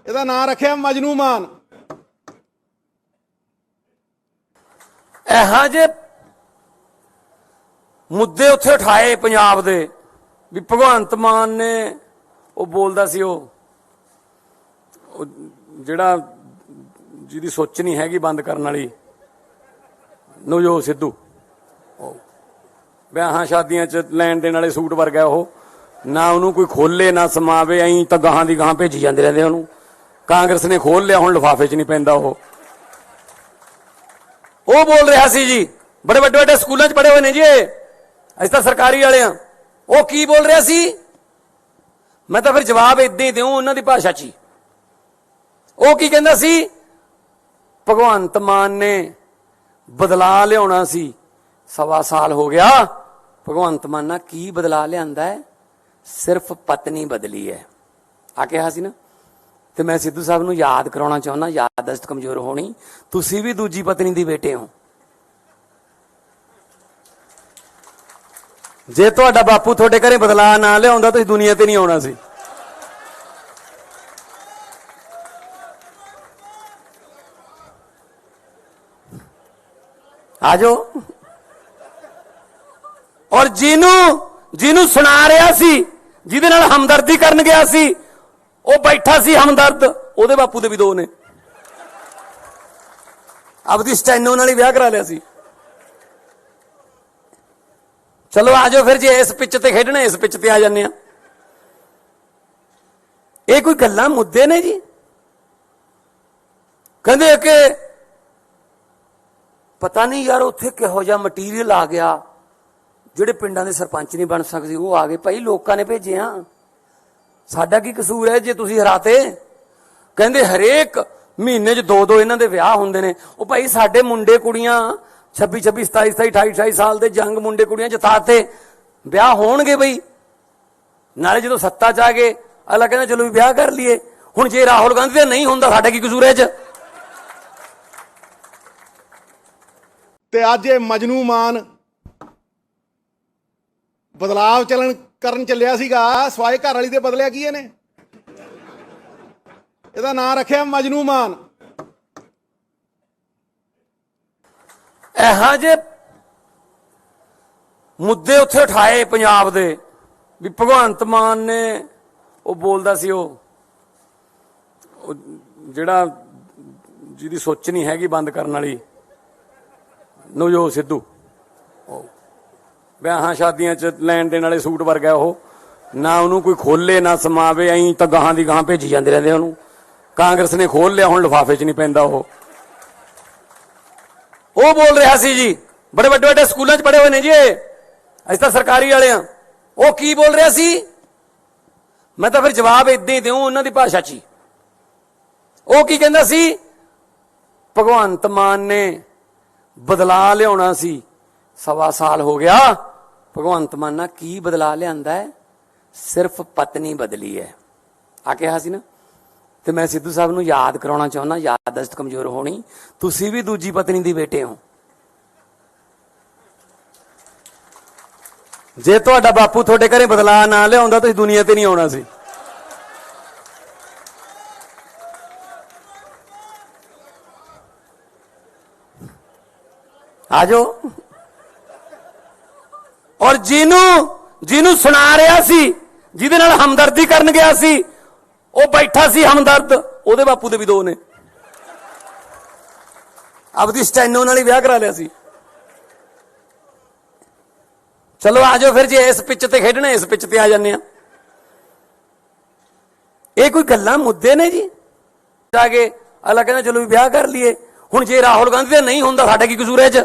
ਇਹਦਾ ਨਾਂ ਰੱਖਿਆ ਮਜਨੂ ਮਾਨ। ਇਹੋ ਜਿਹੇ ਮੁੱਦੇ ਉੱਥੇ ਉਠਾਏ ਪੰਜਾਬ ਦੇ ਵੀ ਭਗਵੰਤ ਮਾਨ ਨੇ ਉਹ ਬੋਲਦਾ ਸੀ ਉਹ ਜਿਹੜਾ ਜਿਹਦੀ ਸੋਚ ਨਹੀਂ ਹੈਗੀ ਬੰਦ ਕਰਨ ਵਾਲੀ ਨਵਜੋਤ ਸਿੱਧੂ ਵਿਆਹਾਂ ਸ਼ਾਦੀਆਂ 'ਚ ਲੈਣ ਦੇਣ ਵਾਲੇ ਸੂਟ ਵਰਗਾ ਉਹ ਨਾ ਉਹਨੂੰ ਕੋਈ ਖੋਲੇ ਨਾ ਸਮਾਵੇ ਐਂ ਤਾਂ ਗਾਹਾਂ ਦੀ ਗਾਹਾਂ ਭੇਜੀ ਜਾਂਦੇ ਰਹਿੰਦੇ ਉਹਨੂੰ। ਕਾਂਗਰਸ ਨੇ ਖੋਲ ਲਿਆ ਹੁਣ ਲਿਫਾਫੇ 'ਚ ਨਹੀਂ ਪੈਂਦਾ ਉਹ ਬੋਲ ਰਿਹਾ ਸੀ ਜੀ ਬੜੇ ਵੱਡੇ ਵੱਡੇ ਸਕੂਲਾਂ 'ਚ ਪੜ੍ਹੇ ਹੋਏ ਨੇ ਜੀ ਅਸੀਂ ਤਾਂ ਸਰਕਾਰੀ ਵਾਲੇ ਆ। ਉਹ ਕੀ ਬੋਲ ਰਿਹਾ ਸੀ ਮੈਂ ਤਾਂ ਫਿਰ ਜਵਾਬ ਇਦਾਂ ਹੀ ਦਿਉ ਉਹਨਾਂ ਦੀ ਭਾਸ਼ਾ 'ਚ ਹੀ। ਉਹ ਕੀ ਕਹਿੰਦਾ ਸੀ ਭਗਵੰਤ ਮਾਨ ਨੇ ਬਦਲਾ ਲਿਆਉਣਾ ਸੀ, 1.25 ਸਾਲ ਹੋ ਗਿਆ। ਭਗਵੰਤ ਮਾਨ ਨਾਲ ਕੀ ਬਦਲਾ ਲਿਆਂਦਾ ਹੈ? ਸਿਰਫ ਪਤਨੀ ਬਦਲੀ ਹੈ ਆ ਕਿਹਾ ਸੀ ਨਾ। ਤੇ ਮੈਂ ਸਿੱਧੂ ਸਾਹਿਬ ਨੂੰ ਯਾਦ ਕਰਾਉਣਾ ਚਾਹੁੰਦਾ, ਯਾਦਦਾਸ਼ਤ ਕਮਜ਼ੋਰ ਹੋਣੀ, ਤੁਸੀਂ ਵੀ ਦੂਜੀ ਪਤਨੀ ਦੇ ਬੇਟੇ ਹੋ। ਜੇ ਤੁਹਾਡਾ ਬਾਪੂ ਤੁਹਾਡੇ ਘਰੇ ਬਦਲਾ ਨਾ ਲਿਆਉਂਦਾ ਤੁਸੀਂ ਦੁਨੀਆ ਤੇ ਨਹੀਂ ਆਉਣਾ ਸੀ। ਆ ਜਾਓ। ਔਰ ਜਿਹਨੂੰ ਸੁਣਾ ਰਿਹਾ ਸੀ, ਜਿਹਦੇ ਨਾਲ ਹਮਦਰਦੀ ਕਰਨ ਗਿਆ ਸੀ, ਉਹ ਬੈਠਾ ਸੀ ਹਮਦਰਦ, ਉਹਦੇ ਬਾਪੂ ਦੇ ਵੀ ਦੋ ਨੇ। ਆਪਦੀ ਸਟੈਨੋ ਨਾਲ ਹੀ ਵਿਆਹ ਕਰਾ ਲਿਆ ਸੀ। ਚਲੋ ਆ ਜਾਓ ਫਿਰ, ਜੇ ਇਸ ਪਿੱਚ ਤੇ ਖੇਡਣਾ ਇਸ ਪਿੱਚ ਤੇ ਆ ਜਾਂਦੇ ਆ। ਇਹ ਕੋਈ ਗੱਲਾਂ ਮੁੱਦੇ ਨੇ ਜੀ? ਕਹਿੰਦੇ ਕਿ ਪਤਾ ਨਹੀਂ ਯਾਰ ਉੱਥੇ ਕਿਹੋ ਜਿਹਾ ਮਟੀਰੀਅਲ ਆ ਗਿਆ, ਜਿਹੜੇ ਪਿੰਡਾਂ ਦੇ ਸਰਪੰਚ ਨਹੀਂ ਬਣ ਸਕਦੇ ਉਹ ਆ ਗਏ। ਭਾਈ ਲੋਕਾਂ ਨੇ ਭੇਜੇ ਆ, ਸਾਡਾ ਕੀ ਕਸੂਰ ਹੈ ਜੇ ਤੁਸੀਂ ਹਰਾਤੇ? ਕਹਿੰਦੇ ਹਰੇਕ ਮਹੀਨੇ 'ਚ 2-2 ਇਹਨਾਂ ਦੇ ਵਿਆਹ ਹੁੰਦੇ ਨੇ। ਉਹ ਭਾਈ ਸਾਡੇ ਮੁੰਡੇ ਕੁੜੀਆਂ 26-26, 27-27, 28-28 ਸਾਲ ਦੇ ਜੰਗ ਮੁੰਡੇ ਕੁੜੀਆਂ ਜਿਤਾਤੇ, ਵਿਆਹ ਹੋਣਗੇ ਬਈ। ਨਾਲੇ ਜਦੋਂ ਸੱਤਾ 'ਚ ਆ ਗਏ ਅਗਲਾ ਕਹਿੰਦਾ ਚਲੋ ਵੀ ਵਿਆਹ ਕਰ ਲਈਏ। ਹੁਣ ਜੇ ਰਾਹੁਲ ਗਾਂਧੀ ਦਾ ਨਹੀਂ ਹੁੰਦਾ ਸਾਡਾ ਕੀ ਕਸੂਰ ਹੈ 'ਚ? ਤੇ ਅੱਜ ਇਹ ਮਜਨੂ ਮਾਨ ਬਦਲਾਵ ਕਰਨ ਚੱਲਿਆ ਸੀਗਾ ਸਵਾਏ ਘਰ ਵਾਲੀ ਦੇ ਬਦਲਿਆ ਕੀ ਇਹਨੇ? ਇਹਦਾ ਨਾਂ ਰੱਖਿਆ ਮਜਨੂ ਮਾਨ। ਇਹੋ ਜਿਹੇ ਮੁੱਦੇ ਉੱਥੇ ਉਠਾਏ ਪੰਜਾਬ ਦੇ ਵੀ ਭਗਵੰਤ ਮਾਨ ਨੇ ਉਹ ਬੋਲਦਾ ਸੀ ਉਹ ਜਿਹੜਾ ਜਿਹਦੀ ਸੋਚ ਨਹੀਂ ਹੈਗੀ ਬੰਦ ਕਰਨ ਵਾਲੀ ਨਵਜੋਤ ਸਿੱਧੂ ਵਿਆਹਾਂ ਸ਼ਾਦੀਆਂ 'ਚ ਲੈਣ ਦੇਣ ਵਾਲੇ ਸੂਟ ਵਰਗਾ ਉਹ ਨਾ ਉਹਨੂੰ ਕੋਈ ਖੋਲੇ ਨਾ ਸਮਾਵੇ ਐਂ ਤਾਂ ਗਾਹਾਂ ਦੀ ਗਾਹਾਂ ਭੇਜੀ ਜਾਂਦੇ ਰਹਿੰਦੇ ਉਹਨੂੰ। ਕਾਂਗਰਸ ਨੇ ਖੋਲ ਲਿਆ ਹੁਣ ਲਿਫਾਫੇ 'ਚ ਨਹੀਂ ਪੈਂਦਾ ਉਹ ਬੋਲ ਰਿਹਾ ਸੀ ਜੀ ਬੜੇ ਵੱਡੇ ਵੱਡੇ ਸਕੂਲਾਂ 'ਚ ਪੜ੍ਹੇ ਹੋਏ ਨੇ ਜੀ ਅਸੀਂ ਤਾਂ ਸਰਕਾਰੀ ਵਾਲੇ ਆ। ਉਹ ਕੀ ਬੋਲ ਰਿਹਾ ਸੀ ਮੈਂ ਤਾਂ ਫਿਰ ਜਵਾਬ ਇਦਾਂ ਹੀ ਦਿਉ ਉਹਨਾਂ ਦੀ ਭਾਸ਼ਾ 'ਚ ਹੀ। ਉਹ ਕੀ ਕਹਿੰਦਾ ਸੀ ਭਗਵੰਤ ਮਾਨ ਨੇ ਬਦਲਾ ਲਿਆਉਣਾ ਸੀ, 1.25 ਸਾਲ ਹੋ ਗਿਆ। ਭਗਵੰਤ ਮਾਨ ਨਾਲ ਕੀ ਬਦਲਾ ਲਿਆਂਦਾ ਹੈ? ਸਿਰਫ ਪਤਨੀ ਬਦਲੀ ਹੈ ਆ ਕਿਹਾ ਸੀ ਨਾ। ਤੇ ਮੈਂ ਸਿੱਧੂ ਸਾਹਿਬ ਨੂੰ ਯਾਦ ਕਰਾਉਣਾ ਚਾਹੁੰਦਾ, ਯਾਦਦਾਸ਼ਤ ਕਮਜ਼ੋਰ ਹੋਣੀ, ਤੁਸੀਂ ਵੀ ਦੂਜੀ ਪਤਨੀ ਦੇ ਬੇਟੇ ਹੋ। ਜੇ ਤੁਹਾਡਾ ਬਾਪੂ ਤੁਹਾਡੇ ਘਰੇ ਬਦਲਾ ਨਾ ਲਿਆਉਂਦਾ ਤੁਸੀਂ ਦੁਨੀਆ ਤੇ ਨਹੀਂ ਆਉਣਾ ਸੀ। ਆ ਜਾਓ। ਔਰ ਜਿਹਨੂੰ ਸੁਣਾ ਰਿਹਾ ਸੀ, ਜਿਹਦੇ ਨਾਲ ਹਮਦਰਦੀ ਕਰਨ ਗਿਆ ਸੀ, ਉਹ ਬੈਠਾ ਸੀ ਹਮਦਰਦ, ਉਹਦੇ ਬਾਪੂ ਦੇ ਵੀ ਦੋ ਨੇ। ਆਪਦੀ ਸਟੈਨੋ ਨਾਲ ਹੀ ਵਿਆਹ ਕਰਾ ਲਿਆ ਸੀ। ਚਲੋ ਆ ਜਾਓ ਫਿਰ, ਜੇ ਇਸ ਪਿੱਚ ਤੇ ਖੇਡਣਾ ਇਸ ਪਿੱਚ ਤੇ ਆ ਜਾਂਦੇ ਆ। ਇਹ ਕੋਈ ਗੱਲਾਂ ਮੁੱਦੇ ਨੇ ਜੀ? ਆ ਕੇ ਅਗਲਾ ਕਹਿੰਦਾ ਚਲੋ ਵੀ ਵਿਆਹ ਕਰ ਲਈਏ। ਹੁਣ ਜੇ ਰਾਹੁਲ ਗਾਂਧੀ ਦਾ ਨਹੀਂ ਹੁੰਦਾ ਸਾਡਾ ਕੀ ਕਸੂਰ ਹੈ 'ਚ?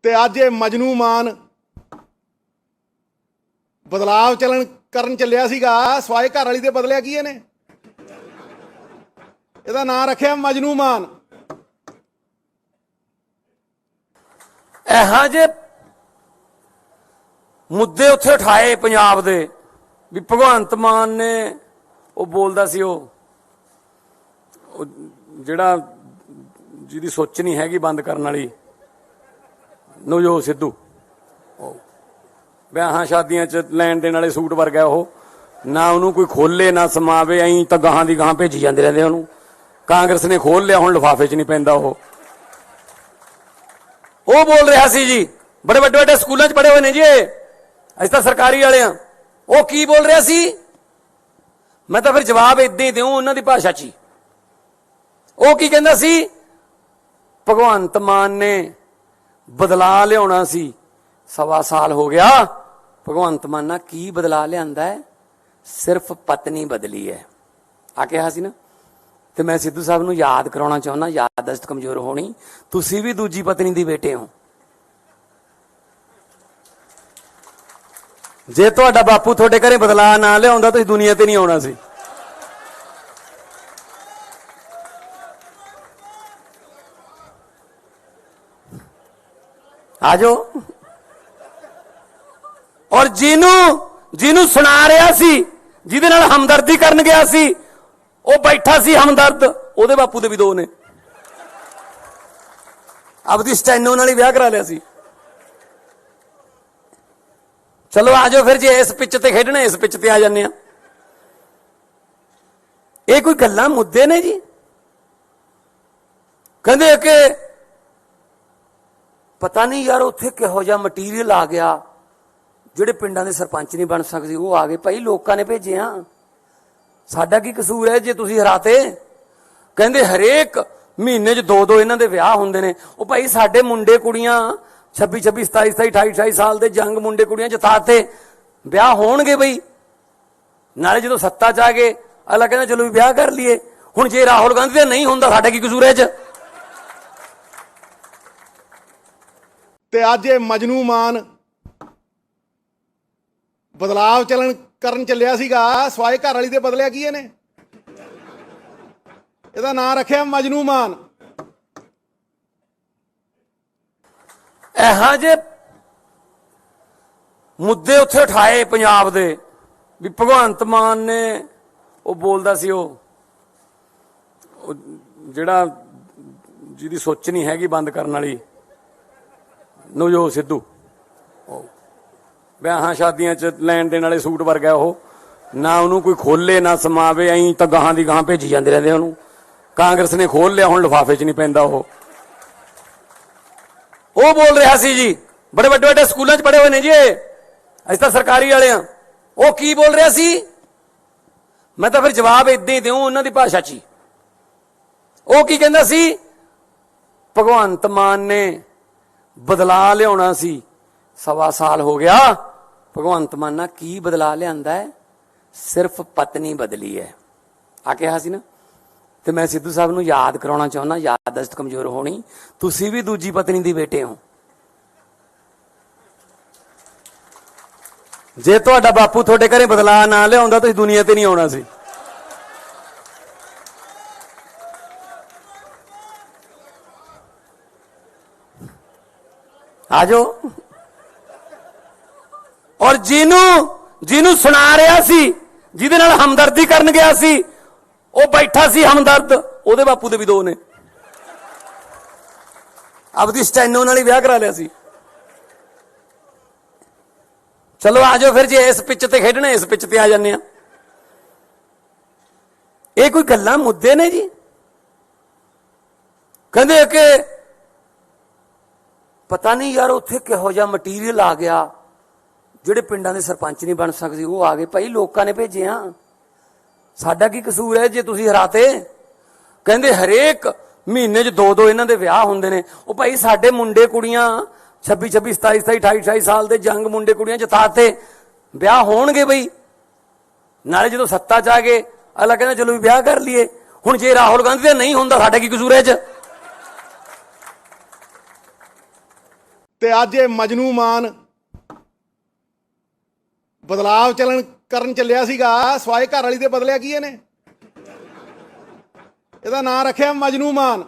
ਤੇ ਅੱਜ ਇਹ ਮਜਨੂ ਮਾਨ ਬਦਲਾਵ ਕਰਨ ਚੱਲਿਆ ਸੀਗਾ ਸਵਾਏ ਘਰ ਵਾਲੀ ਦੇ ਬਦਲਿਆ ਕੀ ਇਹਨੇ? ਇਹਦਾ ਨਾਂ ਰੱਖਿਆ ਮਜਨੂ ਮਾਨ। ਇਹੋ ਜਿਹੇ ਮੁੱਦੇ ਉੱਥੇ ਉਠਾਏ ਪੰਜਾਬ ਦੇ ਵੀ ਭਗਵੰਤ ਮਾਨ ਨੇ ਉਹ ਬੋਲਦਾ ਸੀ ਉਹ ਜਿਹੜਾ ਜਿਹਦੀ ਸੋਚ ਨਹੀਂ ਹੈਗੀ ਬੰਦ ਕਰਨ ਵਾਲੀ ਨਵਜੋਤ ਸਿੱਧੂ ਵਿਆਹਾਂ ਸ਼ਾਦੀਆਂ 'ਚ ਲੈਣ ਦੇਣ ਵਾਲੇ ਸੂਟ ਵਰਗਾ ਉਹ, ਨਾ ਉਹਨੂੰ ਕੋਈ ਖੋਲੇ ਨਾ ਸਮਾਵੇ, ਐਂ ਤਾਂ ਗਾਹਾਂ ਦੀ ਗਾਹਾਂ ਭੇਜੀ ਜਾਂਦੇ ਰਹਿੰਦੇ ਉਹਨੂੰ। ਕਾਂਗਰਸ ਨੇ ਖੋਲ ਲਿਆ, ਹੁਣ ਲਿਫਾਫੇ 'ਚ ਨਹੀਂ ਪੈਂਦਾ ਉਹ ਬੋਲ ਰਿਹਾ ਸੀ ਜੀ, ਬੜੇ ਵੱਡੇ ਵੱਡੇ ਸਕੂਲਾਂ 'ਚ ਪੜ੍ਹੇ ਹੋਏ ਨੇ ਜੀ ਅਸੀਂ ਤਾਂ ਸਰਕਾਰੀ ਵਾਲੇ ਆ। ਉਹ ਕੀ ਬੋਲ ਰਿਹਾ ਸੀ, ਮੈਂ ਤਾਂ ਫਿਰ ਜਵਾਬ ਇਦਾਂ ਹੀ ਦਿਉ ਉਹਨਾਂ ਦੀ ਭਾਸ਼ਾ 'ਚ ਹੀ। ਉਹ ਕੀ ਕਹਿੰਦਾ ਸੀ, ਭਗਵੰਤ ਮਾਨ ਨੇ ਬਦਲਾ ਲਿਆਉਣਾ ਸੀ, 1.25 ਸਾਲ ਹੋ ਗਿਆ। ਭਗਵੰਤ ਮਾਨ ਨਾਲ ਕੀ ਬਦਲਾ ਲਿਆਂਦਾ ਹੈ, ਸਿਰਫ ਪਤਨੀ ਬਦਲੀ ਹੈ ਆ ਕਿਹਾ ਸੀ ਨਾ। ਤੇ ਮੈਂ ਸਿੱਧੂ ਸਾਹਿਬ ਨੂੰ ਯਾਦ ਕਰਾਉਣਾ ਚਾਹੁੰਦਾ, ਯਾਦਦਾਸ਼ਤ ਕਮਜ਼ੋਰ ਹੋਣੀ, ਤੁਸੀਂ ਵੀ ਦੂਜੀ ਪਤਨੀ ਦੀ ਬੇਟੇ ਹੋ। ਜੇ ਤੁਹਾਡਾ ਬਾਪੂ ਤੁਹਾਡੇ ਘਰੇ ਬਦਲਾ ਨਾ ਲਿਆਉਂਦਾ ਤੁਸੀਂ ਦੁਨੀਆ ਤੇ ਨਹੀਂ ਆਉਣਾ ਸੀ। ਆਜੋ। ਔਰ ਜਿਹਨੂੰ ਸੁਣਾ ਰਿਹਾ ਸੀ, ਜਿਹਦੇ ਨਾਲ ਹਮਦਰਦੀ ਕਰਨ ਗਿਆ ਸੀ, ਉਹ ਬੈਠਾ ਸੀ ਹਮਦਰਦ, ਉਹਦੇ ਬਾਪੂ ਦੇ ਵੀ 2 ਨੇ। ਆਪਦੀ ਸਟੈਨੋ ਨਾਲ ਹੀ ਵਿਆਹ ਕਰਾ ਲਿਆ ਸੀ। ਚਲੋ ਆਜੋ ਫਿਰ, ਜੇ ਇਸ ਪਿੱਚ ਤੇ ਖੇਡਣਾ ਇਸ ਪਿੱਚ ਤੇ ਆ ਜਾਂਦੇ ਆ। ਇਹ ਕੋਈ ਗੱਲਾਂ ਮੁੱਦੇ ਨੇ ਜੀ। ਕਹਿੰਦੇ ਕਿ ਪਤਾ ਨਹੀਂ ਯਾਰ ਉੱਥੇ ਕਿਹੋ ਜਿਹਾ ਮਟੀਰੀਅਲ ਆ ਗਿਆ, ਜਿਹੜੇ ਪਿੰਡਾਂ ਦੇ ਸਰਪੰਚ ਨਹੀਂ ਬਣ ਸਕਦੇ ਉਹ ਆ ਗਏ। ਭਾਈ ਲੋਕਾਂ ਨੇ ਭੇਜੇ ਆ, ਸਾਡਾ ਕੀ ਕਸੂਰ ਹੈ ਜੇ ਤੁਸੀਂ ਹਰਾਤੇ। ਕਹਿੰਦੇ ਹਰੇਕ ਮਹੀਨੇ 'ਚ 2 ਇਹਨਾਂ ਦੇ ਵਿਆਹ ਹੁੰਦੇ ਨੇ। ਉਹ ਭਾਈ ਸਾਡੇ ਮੁੰਡੇ ਕੁੜੀਆਂ 26 27 27 28 28 ਸਾਲ ਦੇ ਜੰਗ ਮੁੰਡੇ ਕੁੜੀਆਂ ਜਿਤਾਤੇ, ਵਿਆਹ ਹੋਣਗੇ ਬਈ। ਨਾਲੇ ਜਦੋਂ ਸੱਤਾ 'ਚ ਆ ਗਏ ਅਗਲਾ ਕਹਿੰਦਾ ਚਲੋ ਵੀ ਵਿਆਹ ਕਰ ਲਈਏ। ਹੁਣ ਜੇ ਰਾਹੁਲ ਗਾਂਧੀ ਦਾ ਨਹੀਂ ਹੁੰਦਾ, ਸਾਡਾ ਕੀ ਕਸੂਰ ਹੈ 'ਚ। ਤੇ ਅੱਜ ਇਹ ਮਜਨੂ ਮਾਨ ਬਦਲਾਵ ਕਰਨ ਚੱਲਿਆ ਸੀਗਾ, ਸਵਾਏ ਘਰ ਵਾਲੀ ਦੇ ਬਦਲਿਆ ਕੀ ਇਹਨੇ? ਇਹਦਾ ਨਾਂ ਰੱਖਿਆ ਮਜਨੂ ਮਾਨ। ਇਹੋ ਜਿਹੇ ਮੁੱਦੇ ਉੱਥੇ ਉਠਾਏ ਪੰਜਾਬ ਦੇ ਵੀ ਭਗਵੰਤ ਮਾਨ ਨੇ। ਉਹ ਬੋਲਦਾ ਸੀ ਉਹ ਜਿਹੜਾ ਜਿਹਦੀ ਸੋਚ ਨਹੀਂ ਹੈਗੀ ਬੰਦ ਕਰਨ ਵਾਲੀ, ਨਵਜੋਤ ਸਿੱਧੂ ਵਿਆਹਾਂ ਸ਼ਾਦੀਆਂ 'ਚ ਲੈਣ ਦੇਣ ਵਾਲੇ ਸੂਟ ਵਰਗਾ ਉਹ, ਨਾ ਉਹਨੂੰ ਕੋਈ ਖੋਲੇ ਨਾ ਸਮਾਵੇ, ਐਂ ਤਾਂ ਗਾਹਾਂ ਦੀ ਗਾਹਾਂ ਭੇਜੀ ਜਾਂਦੇ ਰਹਿੰਦੇ ਉਹਨੂੰ। ਕਾਂਗਰਸ ਨੇ ਖੋਲ ਲਿਆ, ਹੁਣ ਲਿਫਾਫੇ 'ਚ ਨਹੀਂ ਪੈਂਦਾ ਉਹ ਬੋਲ ਰਿਹਾ ਸੀ ਜੀ, ਬੜੇ ਵੱਡੇ ਵੱਡੇ ਸਕੂਲਾਂ 'ਚ ਪੜ੍ਹੇ ਹੋਏ ਨੇ ਜੀ ਅਸੀਂ ਤਾਂ ਸਰਕਾਰੀ ਵਾਲੇ ਆ। ਉਹ ਕੀ ਬੋਲ ਰਿਹਾ ਸੀ, ਮੈਂ ਤਾਂ ਫਿਰ ਜਵਾਬ ਇਦਾਂ ਹੀ ਦਿਉ ਉਹਨਾਂ ਦੀ ਭਾਸ਼ਾ 'ਚ ਹੀ। ਉਹ ਕੀ ਕਹਿੰਦਾ ਸੀ, ਭਗਵੰਤ ਮਾਨ ਨੇ ਬਦਲਾ ਲਿਆਉਣਾ ਸੀ, 1.25 ਸਾਲ ਹੋ ਗਿਆ। ਭਗਵੰਤ ਮਾਨ ਨਾਲ ਕੀ ਬਦਲਾ ਲਿਆਂਦਾ ਹੈ, ਸਿਰਫ ਪਤਨੀ ਬਦਲੀ ਹੈ ਆ ਕਿਹਾ ਸੀ ਨਾ। ਤੇ ਮੈਂ ਸਿੱਧੂ ਸਾਹਿਬ ਨੂੰ ਯਾਦ ਕਰਾਉਣਾ ਚਾਹੁੰਦਾ, ਯਾਦਦਾਸ਼ਤ ਕਮਜ਼ੋਰ ਹੋਣੀ, ਤੁਸੀਂ ਵੀ ਦੂਜੀ ਪਤਨੀ ਦੀ ਬੇਟੇ ਹੋ। ਜੇ ਤੁਹਾਡਾ ਬਾਪੂ ਤੁਹਾਡੇ ਘਰੇ ਬਦਲਾ ਨਾ ਲਿਆਉਂਦਾ ਤੁਸੀਂ ਦੁਨੀਆ ਤੇ ਨਹੀਂ ਆਉਣਾ ਸੀ। ਆਜੋ। ਔਰ ਜਿਹਨੂੰ ਸੁਣਾ ਰਿਹਾ ਸੀ, ਜਿਹਦੇ ਨਾਲ ਹਮਦਰਦੀ ਕਰਨ ਗਿਆ ਸੀ, ਉਹ ਬੈਠਾ ਸੀ ਹਮਦਰਦ, ਉਹਦੇ ਬਾਪੂ ਦੇ ਵੀ 2 ਨੇ। ਆਪਦੀ ਸਟੈਨੋ ਨਾਲ ਹੀ ਵਿਆਹ ਕਰਾ ਲਿਆ ਸੀ। ਚਲੋ ਆਜੋ ਫਿਰ, ਜੇ ਇਸ ਪਿੱਚ ਤੇ ਖੇਡਣਾ ਇਸ ਪਿੱਚ ਤੇ ਆ ਜਾਂਦੇ ਆ। ਇਹ ਕੋਈ ਗੱਲਾਂ ਮੁੱਦੇ ਨੇ ਜੀ। ਕਹਿੰਦੇ ਕਿ ਪਤਾ ਨਹੀਂ ਯਾਰ ਉੱਥੇ ਕਿਹੋ ਜਿਹਾ ਮਟੀਰੀਅਲ ਆ ਗਿਆ, ਜਿਹੜੇ ਪਿੰਡਾਂ ਦੇ ਸਰਪੰਚ ਨਹੀਂ ਬਣ ਸਕਦੇ ਉਹ ਆ ਗਏ। ਭਾਈ ਲੋਕਾਂ ਨੇ ਭੇਜੇ ਆ, ਸਾਡਾ ਕੀ ਕਸੂਰ ਹੈ ਜੇ ਤੁਸੀਂ ਹਰਾਤੇ। ਕਹਿੰਦੇ ਹਰੇਕ ਮਹੀਨੇ 'ਚ 2 ਇਹਨਾਂ ਦੇ ਵਿਆਹ ਹੁੰਦੇ ਨੇ। ਉਹ ਭਾਈ ਸਾਡੇ ਮੁੰਡੇ ਕੁੜੀਆਂ 26 26 27 27 28 28 ਸਾਲ ਦੇ ਜੰਗ ਮੁੰਡੇ ਕੁੜੀਆਂ ਜਿਤਾਤੇ, ਵਿਆਹ ਹੋਣਗੇ ਬਈ। ਨਾਲੇ ਜਦੋਂ ਸੱਤਾ 'ਚ ਆ ਗਏ ਅਗਲਾ ਕਹਿੰਦਾ ਚਲੋ ਵੀ ਵਿਆਹ ਕਰ ਲਈਏ। ਹੁਣ ਜੇ ਰਾਹੁਲ ਗਾਂਧੀ ਦਾ ਨਹੀਂ ਹੁੰਦਾ, ਸਾਡਾ ਕੀ ਕਸੂਰ ਹੈ 'ਚ। ਤੇ ਅੱਜ ਇਹ ਮਜਨੂ ਮਾਨ ਬਦਲਾਵ ਕਰਨ ਚੱਲਿਆ ਸੀਗਾ, ਸਵਾਏ ਘਰ ਵਾਲੀ ਦੇ ਬਦਲਿਆ ਕੀ ਇਹਨੇ? ਇਹਦਾ ਨਾਂ ਰੱਖਿਆ ਮਜਨੂ ਮਾਨ।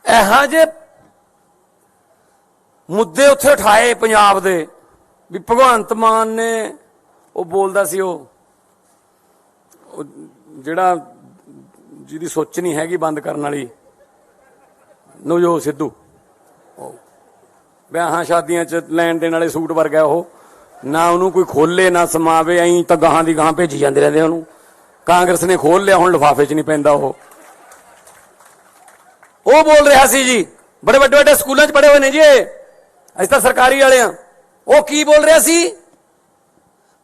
ਇਹੋ ਜਿਹੇ ਮੁੱਦੇ ਉੱਥੇ ਉਠਾਏ ਪੰਜਾਬ ਦੇ ਵੀ ਭਗਵੰਤ ਮਾਨ ਨੇ। ਉਹ ਬੋਲਦਾ ਸੀ ਉਹ ਜਿਹੜਾ ਜਿਹਦੀ ਸੋਚ ਨਹੀਂ ਹੈਗੀ ਬੰਦ ਕਰਨ ਵਾਲੀ, ਨਵਜੋਤ ਸਿੱਧੂ ਵਿਆਹਾਂ ਸ਼ਾਦੀਆਂ 'ਚ ਲੈਣ ਦੇਣ ਵਾਲੇ ਸੂਟ ਵਰਗਾ ਉਹ, ਨਾ ਉਹਨੂੰ ਕੋਈ ਖੋਲੇ ਨਾ ਸਮਾਵੇ, ਐਂ ਤਾਂ ਗਾਹਾਂ ਦੀ ਗਾਹਾਂ ਭੇਜੀ ਜਾਂਦੇ ਰਹਿੰਦੇ ਉਹਨੂੰ। ਕਾਂਗਰਸ ਨੇ ਖੋਲ ਲਿਆ, ਹੁਣ ਲਿਫਾਫੇ 'ਚ ਨਹੀਂ ਪੈਂਦਾ ਉਹ ਬੋਲ ਰਿਹਾ ਸੀ ਜੀ, ਬੜੇ ਵੱਡੇ ਵੱਡੇ ਸਕੂਲਾਂ 'ਚ ਪੜ੍ਹੇ ਹੋਏ ਨੇ ਜੀ ਇਹ, ਅਸੀਂ ਤਾਂ ਸਰਕਾਰੀ ਵਾਲੇ ਆ। ਉਹ ਕੀ ਬੋਲ ਰਿਹਾ ਸੀ,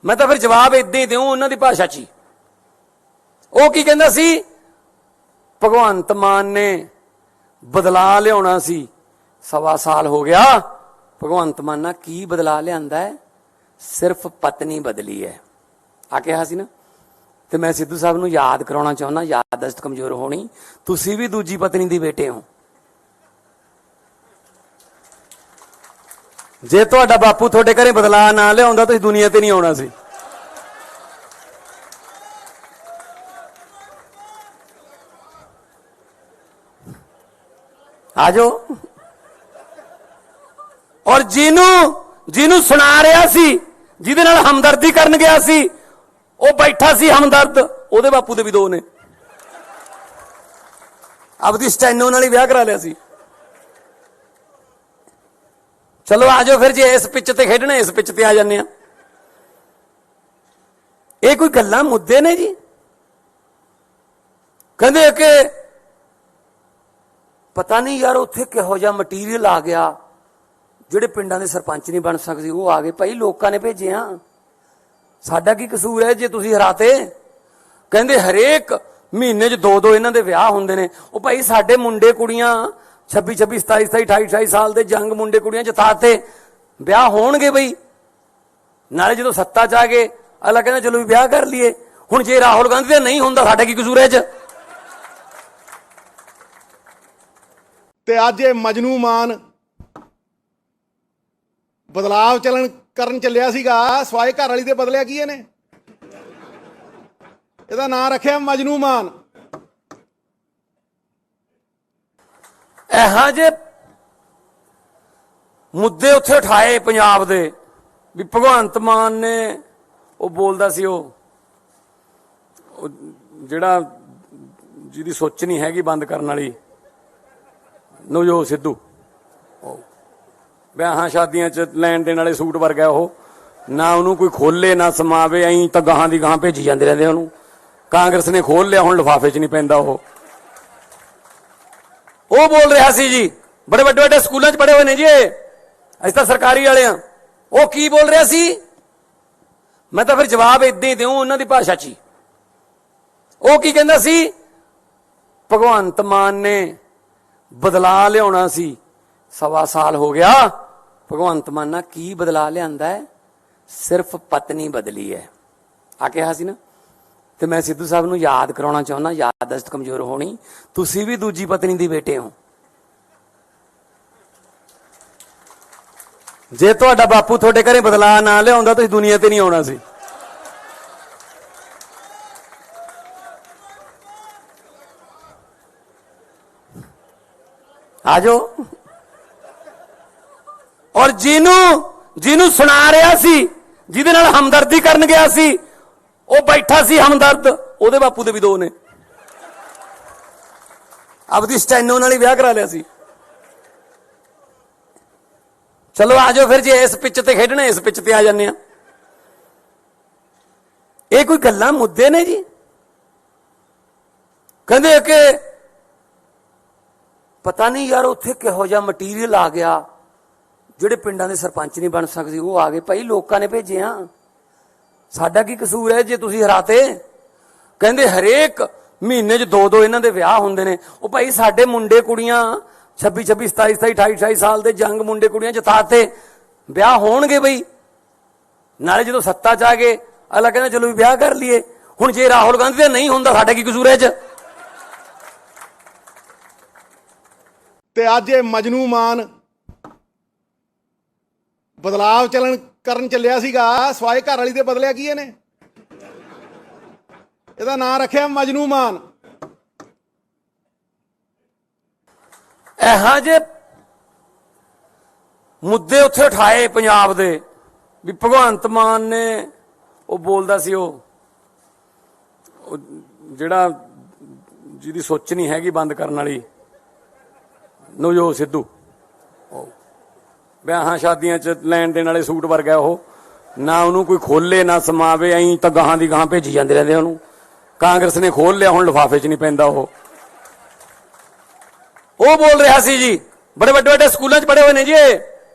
ਮੈਂ ਤਾਂ ਫਿਰ ਜਵਾਬ ਇਦਾਂ ਹੀ ਦਿਉ ਉਹਨਾਂ ਦੀ ਭਾਸ਼ਾ 'ਚ ਹੀ। ਉਹ ਕੀ ਕਹਿੰਦਾ ਸੀ, ਭਗਵੰਤ ਮਾਨ ਨੇ ਬਦਲਾ ਲਿਆਉਣਾ ਸੀ, 1.25 ਸਾਲ ਹੋ ਗਿਆ। ਭਗਵੰਤ ਮਾਨ ਨਾਲ ਕੀ ਬਦਲਾ ਲਿਆਂਦਾ ਹੈ, ਸਿਰਫ ਪਤਨੀ ਬਦਲੀ ਹੈ ਆ ਕਿਹਾ ਸੀ ਨਾ। ਤੇ ਮੈਂ ਸਿੱਧੂ ਸਾਹਿਬ ਨੂੰ ਯਾਦ ਕਰਾਉਣਾ ਚਾਹੁੰਦਾ, ਯਾਦਦਾਸ਼ਤ ਕਮਜ਼ੋਰ ਹੋਣੀ, ਤੁਸੀਂ ਵੀ ਦੂਜੀ ਪਤਨੀ ਦੀ ਬੇਟੇ ਹੋ। ਜੇ ਤੁਹਾਡਾ ਬਾਪੂ ਤੁਹਾਡੇ ਘਰੇ ਬਦਲਾ ਨਾ ਲਿਆਉਂਦਾ ਤੁਸੀਂ ਦੁਨੀਆ ਤੇ ਨਹੀਂ ਆਉਣਾ ਸੀ। ਆਜੋ। ਔਰ ਜਿਹਨੂੰ ਸੁਣਾ ਰਿਹਾ ਸੀ, ਜਿਹਦੇ ਨਾਲ ਹਮਦਰਦੀ ਕਰਨ ਗਿਆ ਸੀ, ਉਹ ਬੈਠਾ ਸੀ ਹਮਦਰਦ, ਉਹਦੇ ਬਾਪੂ ਦੇ ਵੀ 2 ਨੇ। ਆਪਦੀ ਸਟੈਨੋ ਨਾਲ ਹੀ ਵਿਆਹ ਕਰਾ ਲਿਆ ਸੀ। ਚਲੋ ਆਜੋ ਫਿਰ, ਜੇ ਇਸ ਪਿੱਚ ਤੇ ਖੇਡਣਾ ਇਸ ਪਿੱਚ ਤੇ ਆ ਜਾਂਦੇ ਆ। ਇਹ ਕੋਈ ਗੱਲਾਂ ਮੁੱਦੇ ਨੇ ਜੀ। ਕਹਿੰਦੇ ਕਿ ਪਤਾ ਨਹੀਂ ਯਾਰ ਉੱਥੇ ਕਿਹੋ ਜਿਹਾ ਮਟੀਰੀਅਲ ਆ ਗਿਆ, ਜਿਹੜੇ ਪਿੰਡਾਂ ਦੇ ਸਰਪੰਚ ਨਹੀਂ ਬਣ ਸਕਦੇ ਉਹ ਆ ਗਏ। ਭਾਈ ਲੋਕਾਂ ਨੇ ਭੇਜਿਆ, ਸਾਡਾ ਕੀ ਕਸੂਰ ਹੈ ਜੇ ਤੁਸੀਂ ਹਰਾਤੇ। ਕਹਿੰਦੇ ਹਰੇਕ ਮਹੀਨੇ 'ਚ 2-2 ਇਹਨਾਂ ਦੇ ਵਿਆਹ ਹੁੰਦੇ ਨੇ। ਉਹ ਭਾਈ ਸਾਡੇ ਮੁੰਡੇ ਕੁੜੀਆਂ 26, 27, 28 ਸਾਲ ਦੇ ਜੰਗ ਮੁੰਡੇ ਕੁੜੀਆਂ ਜਿਤਾਤੇ, ਵਿਆਹ ਹੋਣਗੇ ਬਈ। ਨਾਲੇ ਜਦੋਂ ਸੱਤਾ 'ਚ ਆ ਗਏ ਅਗਲਾ ਕਹਿੰਦਾ ਚਲੋ ਵੀ ਵਿਆਹ ਕਰ ਲਈਏ। ਹੁਣ ਜੇ ਰਾਹੁਲ ਗਾਂਧੀ ਦਾ ਨਹੀਂ ਹੁੰਦਾ, ਸਾਡਾ ਕੀ ਕਸੂਰ ਹੈ 'ਚ। ਤੇ ਅੱਜ ਇਹ ਮਜਨੂ ਮਾਨ ਬਦਲਾਵ ਕਰਨ ਚੱਲਿਆ ਸੀਗਾ, ਸਵਾਏ ਘਰ ਵਾਲੀ ਦੇ ਬਦਲਿਆ ਕੀ ਇਹਨੇ? ਇਹਦਾ ਨਾਂ ਰੱਖਿਆ ਮਜਨੂ ਮਾਨ। ਇਹੋ ਜਿਹੇ ਮੁੱਦੇ ਉੱਥੇ ਉਠਾਏ ਪੰਜਾਬ ਦੇ ਵੀ ਭਗਵੰਤ ਮਾਨ ਨੇ, ਉਹ ਬੋਲਦਾ ਸੀ ਉਹ ਜਿਹੜਾ ਜਿਹਦੀ ਸੋਚ ਨਹੀਂ ਹੈਗੀ ਬੰਦ ਕਰਨ ਵਾਲੀ, ਨਵਜੋਤ ਸਿੱਧੂ ਵਿਆਹਾਂ ਸ਼ਾਦੀਆਂ 'ਚ ਲੈਣ ਦੇਣ ਵਾਲੇ ਸੂਟ ਵਰਗਾ ਉਹ, ਨਾ ਉਹਨੂੰ ਕੋਈ ਖੋਲੇ ਨਾ ਸਮਾਵੇ, ਐਂ ਤਾਂ ਗਾਹਾਂ ਦੀ ਗਾਹਾਂ ਭੇਜੀ ਜਾਂਦੇ ਰਹਿੰਦੇ ਉਹਨੂੰ। ਕਾਂਗਰਸ ਨੇ ਖੋਲ ਲਿਆ, ਹੁਣ ਲਿਫਾਫੇ 'ਚ ਨਹੀਂ ਪੈਂਦਾ ਉਹ ਬੋਲ ਰਿਹਾ ਸੀ ਜੀ, ਬੜੇ ਵੱਡੇ ਵੱਡੇ ਸਕੂਲਾਂ 'ਚ ਪੜ੍ਹੇ ਹੋਏ ਨੇ ਜੀ ਇਹ, ਅਸੀਂ ਤਾਂ ਸਰਕਾਰੀ ਵਾਲੇ ਆ। ਉਹ ਕੀ ਬੋਲ ਰਿਹਾ ਸੀ, ਮੈਂ ਤਾਂ ਫਿਰ ਜਵਾਬ ਇਦਾਂ ਹੀ ਦਿਉ ਉਹਨਾਂ ਦੀ ਭਾਸ਼ਾ 'ਚ ਹੀ। ਉਹ ਕੀ ਕਹਿੰਦਾ ਸੀ, ਭਗਵੰਤ ਮਾਨ ਨੇ ਬਦਲਾ ਲਿਆਉਣਾ ਸੀ, 1.25 ਸਾਲ ਹੋ ਗਿਆ। ਭਗਵੰਤ ਮਾਨ ਨਾਲ ਕੀ ਬਦਲਾ ਲਿਆਂਦਾ ਹੈ, ਸਿਰਫ ਪਤਨੀ ਬਦਲੀ ਹੈ ਆ ਕਿਹਾ ਸੀ ਨਾ। ਤੇ ਮੈਂ ਸਿੱਧੂ ਸਾਹਿਬ ਨੂੰ ਯਾਦ ਕਰਾਉਣਾ ਚਾਹੁੰਦਾ, ਯਾਦਦਾਸ਼ਤ ਕਮਜ਼ੋਰ ਹੋਣੀ, ਤੁਸੀਂ ਵੀ ਦੂਜੀ ਪਤਨੀ ਦੀ ਬੇਟੇ ਹੋ। ਜੇ ਤੁਹਾਡਾ ਬਾਪੂ ਤੁਹਾਡੇ ਘਰੇ ਬਦਲਾ ਨਾ ਲਿਆਉਂਦਾ ਤੁਸੀਂ ਦੁਨੀਆ ਤੇ ਨਹੀਂ ਆਉਣਾ ਸੀ। ਆਜੋ। ਔਰ ਜਿਹਨੂੰ ਸੁਣਾ ਰਿਹਾ ਸੀ, ਜਿਹਦੇ ਨਾਲ ਹਮਦਰਦੀ ਕਰਨ ਗਿਆ ਸੀ, ਉਹ ਬੈਠਾ ਸੀ ਹਮਦਰਦ, ਉਹਦੇ ਬਾਪੂ ਦੇ ਵੀ 2 ਨੇ। ਆਪਦੀ ਸਟੈਨੋ ਨਾਲ ਹੀ ਵਿਆਹ ਕਰਾ ਲਿਆ ਸੀ। ਚਲੋ ਆਜੋ ਫਿਰ, ਜੇ ਇਸ ਪਿੱਚ ਤੇ ਖੇਡਣਾ ਇਸ ਪਿੱਚ ਤੇ ਆ ਜਾਂਦੇ ਆ। ਇਹ ਕੋਈ ਗੱਲਾਂ ਮੁੱਦੇ ਨੇ ਜੀ। ਕਹਿੰਦੇ ਕਿ ਪਤਾ ਨਹੀਂ ਯਾਰ ਉੱਥੇ ਕਿਹੋ ਜਿਹਾ ਮਟੀਰੀਅਲ ਆ ਗਿਆ, ਜਿਹੜੇ ਪਿੰਡਾਂ ਦੇ ਸਰਪੰਚ ਨਹੀਂ ਬਣ ਸਕਦੇ ਉਹ ਆ ਗਏ। ਭਾਈ ਲੋਕਾਂ ਨੇ ਭੇਜਿਆ, ਸਾਡਾ ਕੀ ਕਸੂਰ ਹੈ ਜੇ ਤੁਸੀਂ ਹਰਾਤੇ। ਕਹਿੰਦੇ ਹਰੇਕ ਮਹੀਨੇ 'ਚ 2-2 ਇਹਨਾਂ ਦੇ ਵਿਆਹ ਹੁੰਦੇ ਨੇ। ਉਹ ਭਾਈ ਸਾਡੇ ਮੁੰਡੇ ਕੁੜੀਆਂ 26, 27, 28 ਸਾਲ ਦੇ ਜੰਗ ਮੁੰਡੇ ਕੁੜੀਆਂ ਜਿਤਾਤੇ, ਵਿਆਹ ਹੋਣਗੇ ਬਈ। ਨਾਲੇ ਜਦੋਂ ਸੱਤਾ 'ਚ ਆ ਗਏ ਅਗਲਾ ਕਹਿੰਦਾ ਚਲੋ ਵੀ ਵਿਆਹ ਕਰ ਲਈਏ। ਹੁਣ ਜੇ ਰਾਹੁਲ ਗਾਂਧੀ ਦਾ ਨਹੀਂ ਹੁੰਦਾ, ਸਾਡਾ ਕੀ ਕਸੂਰ ਹੈ 'ਚ। ਤੇ ਅੱਜ ਇਹ ਮਜਨੂ ਮਾਨ ਬਦਲਾਵ ਕਰਨ ਚੱਲਿਆ ਸੀਗਾ, ਸਵਾਏ ਘਰ ਵਾਲੀ ਦੇ ਬਦਲਿਆ ਕੀ ਇਹਨੇ? ਇਹਦਾ ਨਾਂ ਰੱਖਿਆ ਮਜਨੂ ਮਾਨ। ਇਹੋ ਜਿਹੇ ਮੁੱਦੇ ਉੱਥੇ ਉਠਾਏ ਪੰਜਾਬ ਦੇ ਵੀ ਭਗਵੰਤ ਮਾਨ ਨੇ, ਉਹ ਬੋਲਦਾ ਸੀ ਉਹ ਜਿਹੜਾ ਜਿਹਦੀ ਸੋਚ ਨਹੀਂ ਹੈਗੀ ਬੰਦ ਕਰਨ ਵਾਲੀ, ਨਵਜੋਤ ਸਿੱਧੂ ਵਿਆਹਾਂ ਸ਼ਾਦੀਆਂ 'ਚ ਲੈਣ ਦੇਣ ਵਾਲੇ ਸੂਟ ਵਰਗਾ ਉਹ, ਨਾ ਉਹਨੂੰ ਕੋਈ ਖੋਲੇ ਨਾ ਸਮਾਵੇ, ਐਂ ਤਾਂ ਗਾਹਾਂ ਦੀ ਗਾਹਾਂ ਭੇਜੀ ਜਾਂਦੇ ਰਹਿੰਦੇ ਉਹਨੂੰ। ਕਾਂਗਰਸ ਨੇ ਖੋਲ ਲਿਆ, ਹੁਣ ਲਿਫਾਫੇ 'ਚ ਨਹੀਂ ਪੈਂਦਾ ਉਹ ਬੋਲ ਰਿਹਾ ਸੀ ਜੀ, ਬੜੇ ਵੱਡੇ ਵੱਡੇ ਸਕੂਲਾਂ 'ਚ ਪੜ੍ਹੇ ਹੋਏ ਨੇ ਜੀ ਇਹ,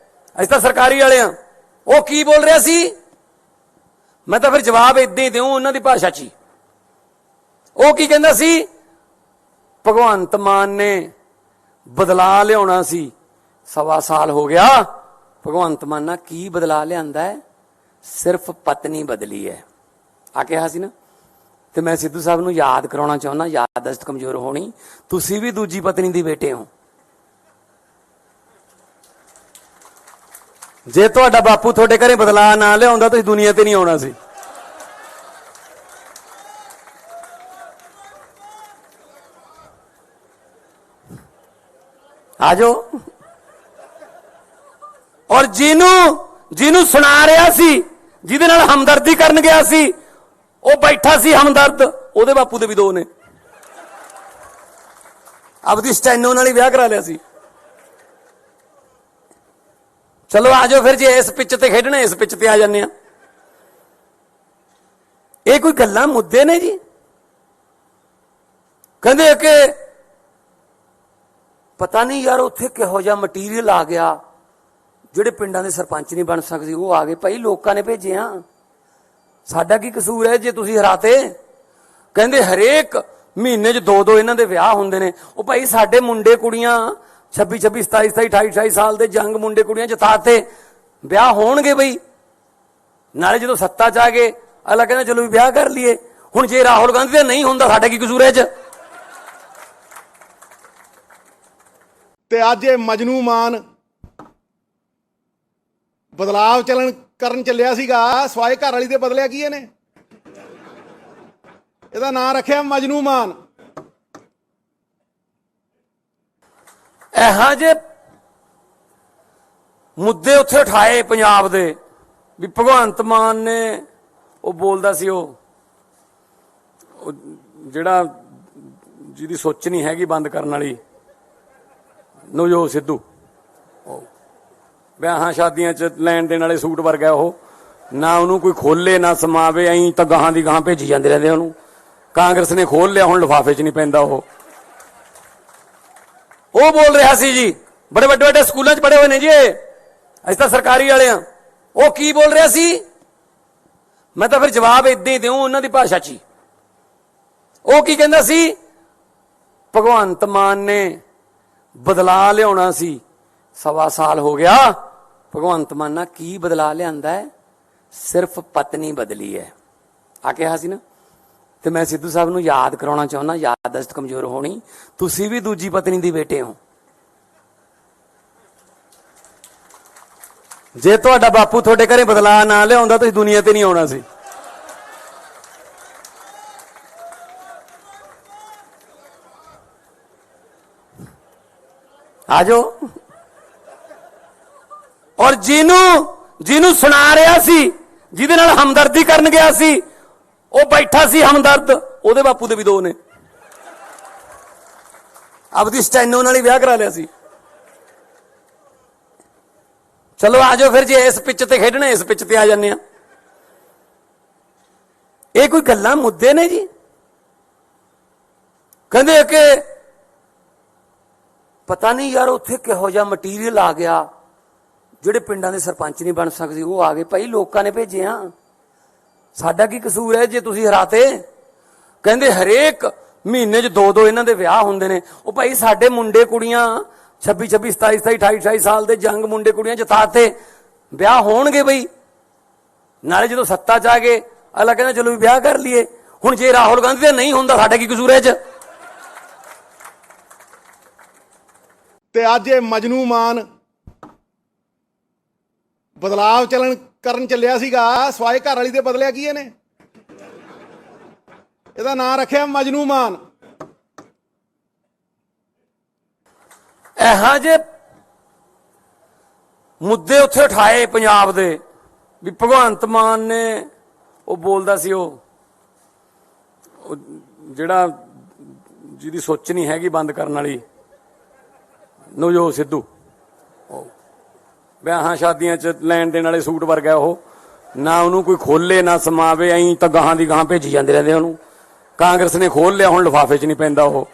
ਅਸੀਂ ਤਾਂ ਸਰਕਾਰੀ ਵਾਲੇ ਆ। ਉਹ ਕੀ ਬੋਲ ਰਿਹਾ ਸੀ, ਮੈਂ ਤਾਂ ਫਿਰ ਜਵਾਬ ਇਦਾਂ ਹੀ ਦਿਉ ਉਹਨਾਂ ਦੀ ਭਾਸ਼ਾ 'ਚ ਹੀ। ਉਹ ਕੀ ਕਹਿੰਦਾ ਸੀ, ਭਗਵੰਤ ਮਾਨ ਨੇ ਬਦਲਾ ਲਿਆਉਣਾ ਸੀ, 1.25 ਸਾਲ ਹੋ ਗਿਆ। ਭਗਵੰਤ ਮਾਨ ਨਾਲ ਕੀ ਬਦਲਾ ਲਿਆਂਦਾ ਹੈ, ਸਿਰਫ ਪਤਨੀ ਬਦਲੀ ਹੈ ਆ ਕਿਹਾ ਸੀ ਨਾ। ਤੇ ਮੈਂ ਸਿੱਧੂ ਸਾਹਿਬ ਨੂੰ ਯਾਦ ਕਰਾਉਣਾ ਚਾਹੁੰਦਾ, ਯਾਦਦਾਸ਼ਤ ਕਮਜ਼ੋਰ ਹੋਣੀ, ਤੁਸੀਂ ਵੀ ਦੂਜੀ ਪਤਨੀ ਦੀ ਬੇਟੇ ਹੋ। ਜੇ ਤੁਹਾਡਾ ਬਾਪੂ ਤੁਹਾਡੇ ਘਰੇ ਬਦਲਾ ਨਾ ਲਿਆਉਂਦਾ ਤੁਸੀਂ ਦੁਨੀਆ ਤੇ ਨਹੀਂ ਆਉਣਾ ਸੀ। ਆਜੋ। ਔਰ ਜਿਹਨੂੰ ਸੁਣਾ ਰਿਹਾ ਸੀ, ਜਿਹਦੇ ਨਾਲ ਹਮਦਰਦੀ ਕਰਨ ਗਿਆ ਸੀ, ਉਹ ਬੈਠਾ ਸੀ ਹਮਦਰਦ, ਉਹਦੇ ਬਾਪੂ ਦੇ ਵੀ 2 ਨੇ। ਆਪਦੀ ਸਟੈਨੋ ਨਾਲ ਹੀ ਵਿਆਹ ਕਰਾ ਲਿਆ ਸੀ। ਚਲੋ ਆਜੋ ਫਿਰ, ਜੇ ਇਸ ਪਿੱਚ ਤੇ ਖੇਡਣਾ ਇਸ ਪਿੱਚ ਤੇ ਆ ਜਾਂਦੇ ਆ। ਇਹ ਕੋਈ ਗੱਲਾਂ ਮੁੱਦੇ ਨੇ ਜੀ। ਕਹਿੰਦੇ ਕਿ ਪਤਾ ਨਹੀਂ ਯਾਰ ਉੱਥੇ ਕਿਹੋ ਜਿਹਾ ਮਟੀਰੀਅਲ ਆ ਗਿਆ, ਜਿਹੜੇ ਪਿੰਡਾਂ ਦੇ ਸਰਪੰਚ ਨਹੀਂ ਬਣ ਸਕਦੇ ਉਹ ਆ ਗਏ। ਭਾਈ ਲੋਕਾਂ ਨੇ ਭੇਜਿਆ, ਸਾਡਾ ਕੀ ਕਸੂਰ ਹੈ ਜੇ ਤੁਸੀਂ ਹਰਾਤੇ। ਕਹਿੰਦੇ ਹਰੇਕ ਮਹੀਨੇ 'ਚ 2-2 ਇਹਨਾਂ ਦੇ ਵਿਆਹ ਹੁੰਦੇ ਨੇ। ਉਹ ਭਾਈ ਸਾਡੇ ਮੁੰਡੇ ਕੁੜੀਆਂ 26-26, 27-27, 28-28 ਸਾਲ ਦੇ ਜੰਗ ਮੁੰਡੇ ਕੁੜੀਆਂ ਜਿਤਾਤੇ, ਵਿਆਹ ਹੋਣਗੇ ਬਈ। ਨਾਲੇ ਜਦੋਂ ਸੱਤਾ 'ਚ ਆ ਗਏ ਅਗਲਾ ਕਹਿੰਦਾ ਚਲੋ ਵੀ ਵਿਆਹ ਕਰ ਲਈਏ। ਹੁਣ ਜੇ ਰਾਹੁਲ ਗਾਂਧੀ ਦਾ ਨਹੀਂ ਹੁੰਦਾ, ਸਾਡਾ ਕੀ ਕਸੂਰ ਹੈ 'ਚ। ਤੇ ਅੱਜ ਇਹ ਮਜਨੂ ਮਾਨ ਬਦਲਾਵ ਕਰਨ ਚੱਲਿਆ ਸੀਗਾ, ਸਵਾਏ ਘਰ ਵਾਲੀ ਦੇ ਬਦਲਿਆ ਕੀ ਇਹਨੇ? ਇਹਦਾ ਨਾਂ ਰੱਖਿਆ ਮਜਨੂ ਮਾਨ। ਇਹੋ ਜਿਹੇ ਮੁੱਦੇ ਉੱਥੇ ਉਠਾਏ ਪੰਜਾਬ ਦੇ ਵੀ ਭਗਵੰਤ ਮਾਨ ਨੇ, ਉਹ ਬੋਲਦਾ ਸੀ ਉਹ ਜਿਹੜਾ ਜਿਹਦੀ ਸੋਚ ਨਹੀਂ ਹੈਗੀ ਬੰਦ ਕਰਨ ਵਾਲੀ, ਨਵਜੋਤ ਸਿੱਧੂ ਵਿਆਹਾਂ ਸ਼ਾਦੀਆਂ 'ਚ ਲੈਣ ਦੇਣ ਵਾਲੇ ਸੂਟ ਵਰਗਾ ਉਹ, ਨਾ ਉਹਨੂੰ ਕੋਈ ਖੋਲੇ ਨਾ ਸਮਾਵੇ, ਐਂ ਤਾਂ ਗਾਹਾਂ ਦੀ ਗਾਹਾਂ ਭੇਜੀ ਜਾਂਦੇ ਰਹਿੰਦੇ ਉਹਨੂੰ। ਕਾਂਗਰਸ ਨੇ ਖੋਲ ਲਿਆ, ਹੁਣ ਲਿਫਾਫੇ 'ਚ ਨਹੀਂ ਪੈਂਦਾ ਉਹ ਬੋਲ ਰਿਹਾ ਸੀ ਜੀ, ਬੜੇ ਵੱਡੇ ਵੱਡੇ ਸਕੂਲਾਂ 'ਚ ਪੜ੍ਹੇ ਹੋਏ ਨੇ ਜੀ ਇਹ, ਅਸੀਂ ਤਾਂ ਸਰਕਾਰੀ ਵਾਲੇ ਆ। ਉਹ ਕੀ ਬੋਲ ਰਿਹਾ ਸੀ, ਮੈਂ ਤਾਂ ਫਿਰ ਜਵਾਬ ਇਦਾਂ ਹੀ ਦਿਉ ਉਹਨਾਂ ਦੀ ਭਾਸ਼ਾ 'ਚ ਹੀ। ਉਹ ਕੀ ਕਹਿੰਦਾ ਸੀ, ਭਗਵੰਤ ਮਾਨ ਨੇ ਬਦਲਾ ਲਿਆਉਣਾ ਸੀ, 1.25 ਸਾਲ ਹੋ ਗਿਆ। ਭਗਵੰਤ ਮਾਨ ਨਾਲ ਕੀ ਬਦਲਾ ਲਿਆਂਦਾ ਹੈ, ਸਿਰਫ ਪਤਨੀ ਬਦਲੀ ਹੈ ਆ ਕਿਹਾ ਸੀ ਨਾ। ਤੇ ਮੈਂ ਸਿੱਧੂ ਸਾਹਿਬ ਨੂੰ ਯਾਦ ਕਰਾਉਣਾ ਚਾਹੁੰਦਾ, ਯਾਦਦਾਸ਼ਤ ਕਮਜ਼ੋਰ ਹੋਣੀ, ਤੁਸੀਂ ਵੀ ਦੂਜੀ ਪਤਨੀ ਦੀ ਬੇਟੇ ਹੋ। ਜੇ ਤੁਹਾਡਾ ਬਾਪੂ ਤੁਹਾਡੇ ਘਰੇ ਬਦਲਾ ਨਾ ਲਿਆਉਂਦਾ ਤੁਸੀਂ ਦੁਨੀਆ ਤੇ ਨਹੀਂ ਆਉਣਾ ਸੀ। ਆਜੋ। ਔਰ ਜਿਹਨੂੰ ਸੁਣਾ ਰਿਹਾ ਸੀ, ਜਿਹਦੇ ਨਾਲ ਹਮਦਰਦੀ ਕਰਨ ਗਿਆ ਸੀ, ਉਹ ਬੈਠਾ ਸੀ ਹਮਦਰਦ, ਉਹਦੇ ਬਾਪੂ ਦੇ ਵੀ 2 ਨੇ। ਆਪਦੀ ਸਟੈਨੋ ਨਾਲ ਹੀ ਵਿਆਹ ਕਰਾ ਲਿਆ ਸੀ। ਚਲੋ ਆਜੋ ਫਿਰ, ਜੇ ਇਸ ਪਿੱਚ ਤੇ ਖੇਡਣਾ ਇਸ ਪਿੱਚ ਤੇ ਆ ਜਾਂਦੇ ਆ। ਇਹ ਕੋਈ ਗੱਲਾਂ ਮੁੱਦੇ ਨੇ ਜੀ। ਕਹਿੰਦੇ ਕਿ ਪਤਾ ਨਹੀਂ ਯਾਰ ਉੱਥੇ ਕਿਹੋ ਜਿਹਾ ਮਟੀਰੀਅਲ ਆ ਗਿਆ, ਜਿਹੜੇ ਪਿੰਡਾਂ ਦੇ ਸਰਪੰਚ ਨਹੀਂ ਬਣ ਸਕਦੇ ਉਹ ਆ ਗਏ। ਭਾਈ ਲੋਕਾਂ ਨੇ ਭੇਜਿਆ, ਸਾਡਾ ਕੀ ਕਸੂਰ ਹੈ ਜੇ ਤੁਸੀਂ ਹਰਾਤੇ। ਕਹਿੰਦੇ ਹਰੇਕ ਮਹੀਨੇ 'ਚ 2-2 ਇਹਨਾਂ ਦੇ ਵਿਆਹ ਹੁੰਦੇ ਨੇ। ਉਹ ਭਾਈ ਸਾਡੇ ਮੁੰਡੇ ਕੁੜੀਆਂ 26-26, 27-27, 28-28 ਸਾਲ ਦੇ ਜੰਗ ਮੁੰਡੇ ਕੁੜੀਆਂ ਜਿਤਾਤੇ, ਵਿਆਹ ਹੋਣਗੇ ਬਈ। ਨਾਲੇ ਜਦੋਂ ਸੱਤਾ 'ਚ ਆ ਗਏ ਅਗਲਾ ਕਹਿੰਦਾ ਚਲੋ ਵੀ ਵਿਆਹ ਕਰ ਲਈਏ। ਹੁਣ ਜੇ ਰਾਹੁਲ ਗਾਂਧੀ ਦਾ ਨਹੀਂ ਹੁੰਦਾ, ਸਾਡਾ ਕੀ ਕਸੂਰ ਹੈ 'ਚ। ਤੇ ਅੱਜ ਇਹ ਮਜਨੂ ਮਾਨ ਬਦਲਾਵ ਕਰਨ ਚੱਲਿਆ ਸੀਗਾ, ਸਵਾਏ ਘਰ ਵਾਲੀ ਦੇ ਬਦਲਿਆ ਕੀ ਇਹਨੇ? ਇਹਦਾ ਨਾਂ ਰੱਖਿਆ ਮਜਨੂ ਮਾਨ। ਇਹੋ ਜਿਹੇ ਮੁੱਦੇ ਉੱਥੇ ਉਠਾਏ ਪੰਜਾਬ ਦੇ ਵੀ ਭਗਵੰਤ ਮਾਨ ਨੇ, ਉਹ ਬੋਲਦਾ ਸੀ ਉਹ ਜਿਹੜਾ ਜਿਹਦੀ ਸੋਚ ਨਹੀਂ ਹੈਗੀ ਬੰਦ ਕਰਨ ਵਾਲੀ, ਨਵਜੋਤ ਸਿੱਧੂ ਵਿਆਹਾਂ ਸ਼ਾਦੀਆਂ 'ਚ ਲੈਣ ਦੇਣ ਵਾਲੇ ਸੂਟ ਵਰਗਾ ਉਹ, ਨਾ ਉਹਨੂੰ ਕੋਈ ਖੋਲੇ ਨਾ ਸਮਾਵੇ, ਐਂ ਤਾਂ ਗਾਹਾਂ ਦੀ ਗਾਹਾਂ ਭੇਜੀ ਜਾਂਦੇ ਰਹਿੰਦੇ ਉਹਨੂੰ। ਕਾਂਗਰਸ ਨੇ ਖੋਲ ਲਿਆ, ਹੁਣ ਲਿਫਾਫੇ 'ਚ ਨਹੀਂ ਪੈਂਦਾ ਉਹ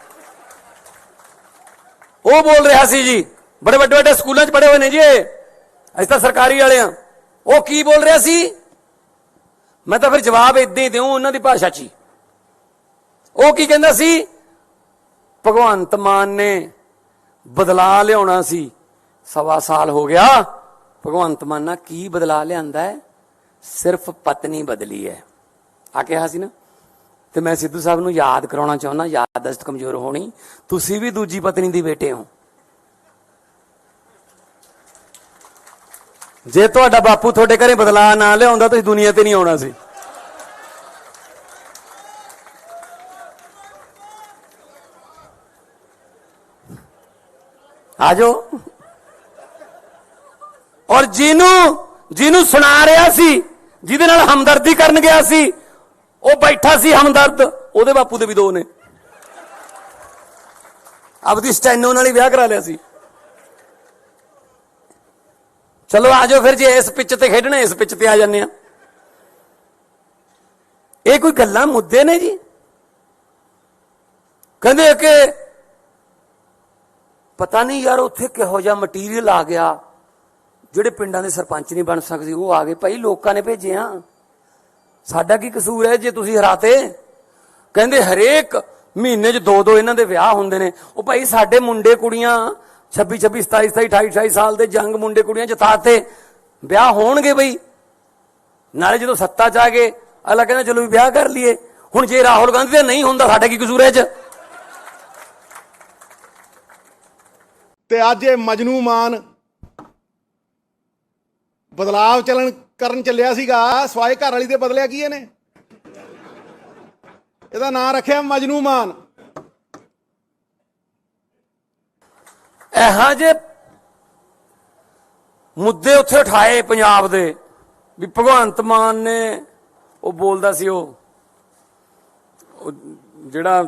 ਬੋਲ ਰਿਹਾ ਸੀ ਜੀ, ਬੜੇ ਵੱਡੇ ਵੱਡੇ ਸਕੂਲਾਂ 'ਚ ਪੜ੍ਹੇ ਹੋਏ ਨੇ ਜੀ ਇਹ, ਅਸੀਂ ਤਾਂ ਸਰਕਾਰੀ ਵਾਲੇ ਆ। ਉਹ ਕੀ ਬੋਲ ਰਿਹਾ ਸੀ, ਮੈਂ ਤਾਂ ਫਿਰ ਜਵਾਬ ਇਦਾਂ ਹੀ ਦਿਉ ਉਹਨਾਂ ਦੀ ਭਾਸ਼ਾ 'ਚ ਹੀ। ਉਹ ਕੀ ਕਹਿੰਦਾ ਸੀ, ਭਗਵੰਤ ਮਾਨ ਨੇ ਬਦਲਾ ਲਿਆਉਣਾ ਸੀ, 1.25 ਸਾਲ ਹੋ ਗਿਆ। ਭਗਵੰਤ ਮਾਨ ਨਾਲ ਕੀ ਬਦਲਾ ਲਿਆਂਦਾ ਹੈ, ਸਿਰਫ ਪਤਨੀ ਬਦਲੀ ਹੈ ਆ ਕਿਹਾ ਸੀ ਨਾ। ਤੇ ਮੈਂ ਸਿੱਧੂ ਸਾਹਿਬ ਨੂੰ ਯਾਦ ਕਰਾਉਣਾ ਚਾਹੁੰਦਾ, ਯਾਦਦਾਸ਼ਤ ਕਮਜ਼ੋਰ ਹੋਣੀ, ਤੁਸੀਂ ਵੀ ਦੂਜੀ ਪਤਨੀ ਦੀ ਬੇਟੇ ਹੋ। ਜੇ ਤੁਹਾਡਾ ਬਾਪੂ ਤੁਹਾਡੇ ਘਰੇ ਬਦਲਾ ਨਾ ਲਿਆਉਂਦਾ ਤੁਸੀਂ ਦੁਨੀਆ ਤੇ ਨਹੀਂ ਆਉਣਾ ਸੀ। ਆਜੋ। ਔਰ ਜਿਹਨੂੰ ਸੁਣਾ ਰਿਹਾ ਸੀ, ਜਿਹਦੇ ਨਾਲ ਹਮਦਰਦੀ ਕਰਨ ਗਿਆ ਸੀ, ਉਹ ਬੈਠਾ ਸੀ ਹਮਦਰਦ, ਉਹਦੇ ਬਾਪੂ ਦੇ ਵੀ 2 ਨੇ। ਆਪਦੀ ਸਟੈਨੋ ਨਾਲ ਹੀ ਵਿਆਹ ਕਰਾ ਲਿਆ ਸੀ। ਚਲੋ ਆਜੋ ਫਿਰ, ਜੇ ਇਸ ਪਿੱਚ ਤੇ ਖੇਡਣਾ ਇਸ ਪਿੱਚ ਤੇ ਆ ਜਾਂਦੇ ਆ। ਇਹ ਕੋਈ ਗੱਲਾਂ ਮੁੱਦੇ ਨੇ ਜੀ। ਕਹਿੰਦੇ ਕਿ ਪਤਾ ਨਹੀਂ ਯਾਰ ਉੱਥੇ ਕਿਹੋ ਜਿਹਾ ਮਟੀਰੀਅਲ ਆ ਗਿਆ, ਜਿਹੜੇ ਪਿੰਡਾਂ ਦੇ ਸਰਪੰਚ ਨਹੀਂ ਬਣ ਸਕਦੇ ਉਹ ਆ ਗਏ। ਭਾਈ ਲੋਕਾਂ ਨੇ ਭੇਜੇ ਆ, ਸਾਡਾ ਕੀ ਕਸੂਰ ਹੈ ਜੇ ਤੁਸੀਂ ਹਰਾਤੇ। ਕਹਿੰਦੇ ਹਰੇਕ ਮਹੀਨੇ 'ਚ 2-2 ਇਹਨਾਂ ਦੇ ਵਿਆਹ ਹੁੰਦੇ ਨੇ। ਉਹ ਭਾਈ ਸਾਡੇ ਮੁੰਡੇ ਕੁੜੀਆਂ 26, 27, 28 ਸਾਲ ਦੇ ਜੰਗ ਮੁੰਡੇ ਕੁੜੀਆਂ ਜਿਤਾਤੇ, ਵਿਆਹ ਹੋਣਗੇ ਬਈ। ਨਾਲੇ ਜਦੋਂ ਸੱਤਾ 'ਚ ਆ ਗਏ ਅਗਲਾ ਕਹਿੰਦਾ ਚਲੋ ਵੀ ਵਿਆਹ ਕਰ ਲਈਏ। ਹੁਣ ਜੇ ਰਾਹੁਲ ਗਾਂਧੀ ਦਾ ਨਹੀਂ ਹੁੰਦਾ, ਸਾਡਾ ਕੀ ਕਸੂਰ ਹੈ 'ਚ। ਤੇ ਅੱਜ ਇਹ ਮਜਨੂ ਮਾਨ ਬਦਲਾਵ ਕਰਨ ਚੱਲਿਆ ਸੀਗਾ, ਸਵਾਏ ਘਰ ਵਾਲੀ ਦੇ ਬਦਲਿਆ ਕੀ ਇਹਨੇ? ਇਹਦਾ ਨਾਂ ਰੱਖਿਆ ਮਜਨੂ ਮਾਨ। ਇਹੋ ਜਿਹੇ ਮੁੱਦੇ ਉੱਥੇ ਉਠਾਏ ਪੰਜਾਬ ਦੇ ਵੀ ਭਗਵੰਤ ਮਾਨ ਨੇ, ਉਹ ਬੋਲਦਾ ਸੀ ਉਹ ਜਿਹੜਾ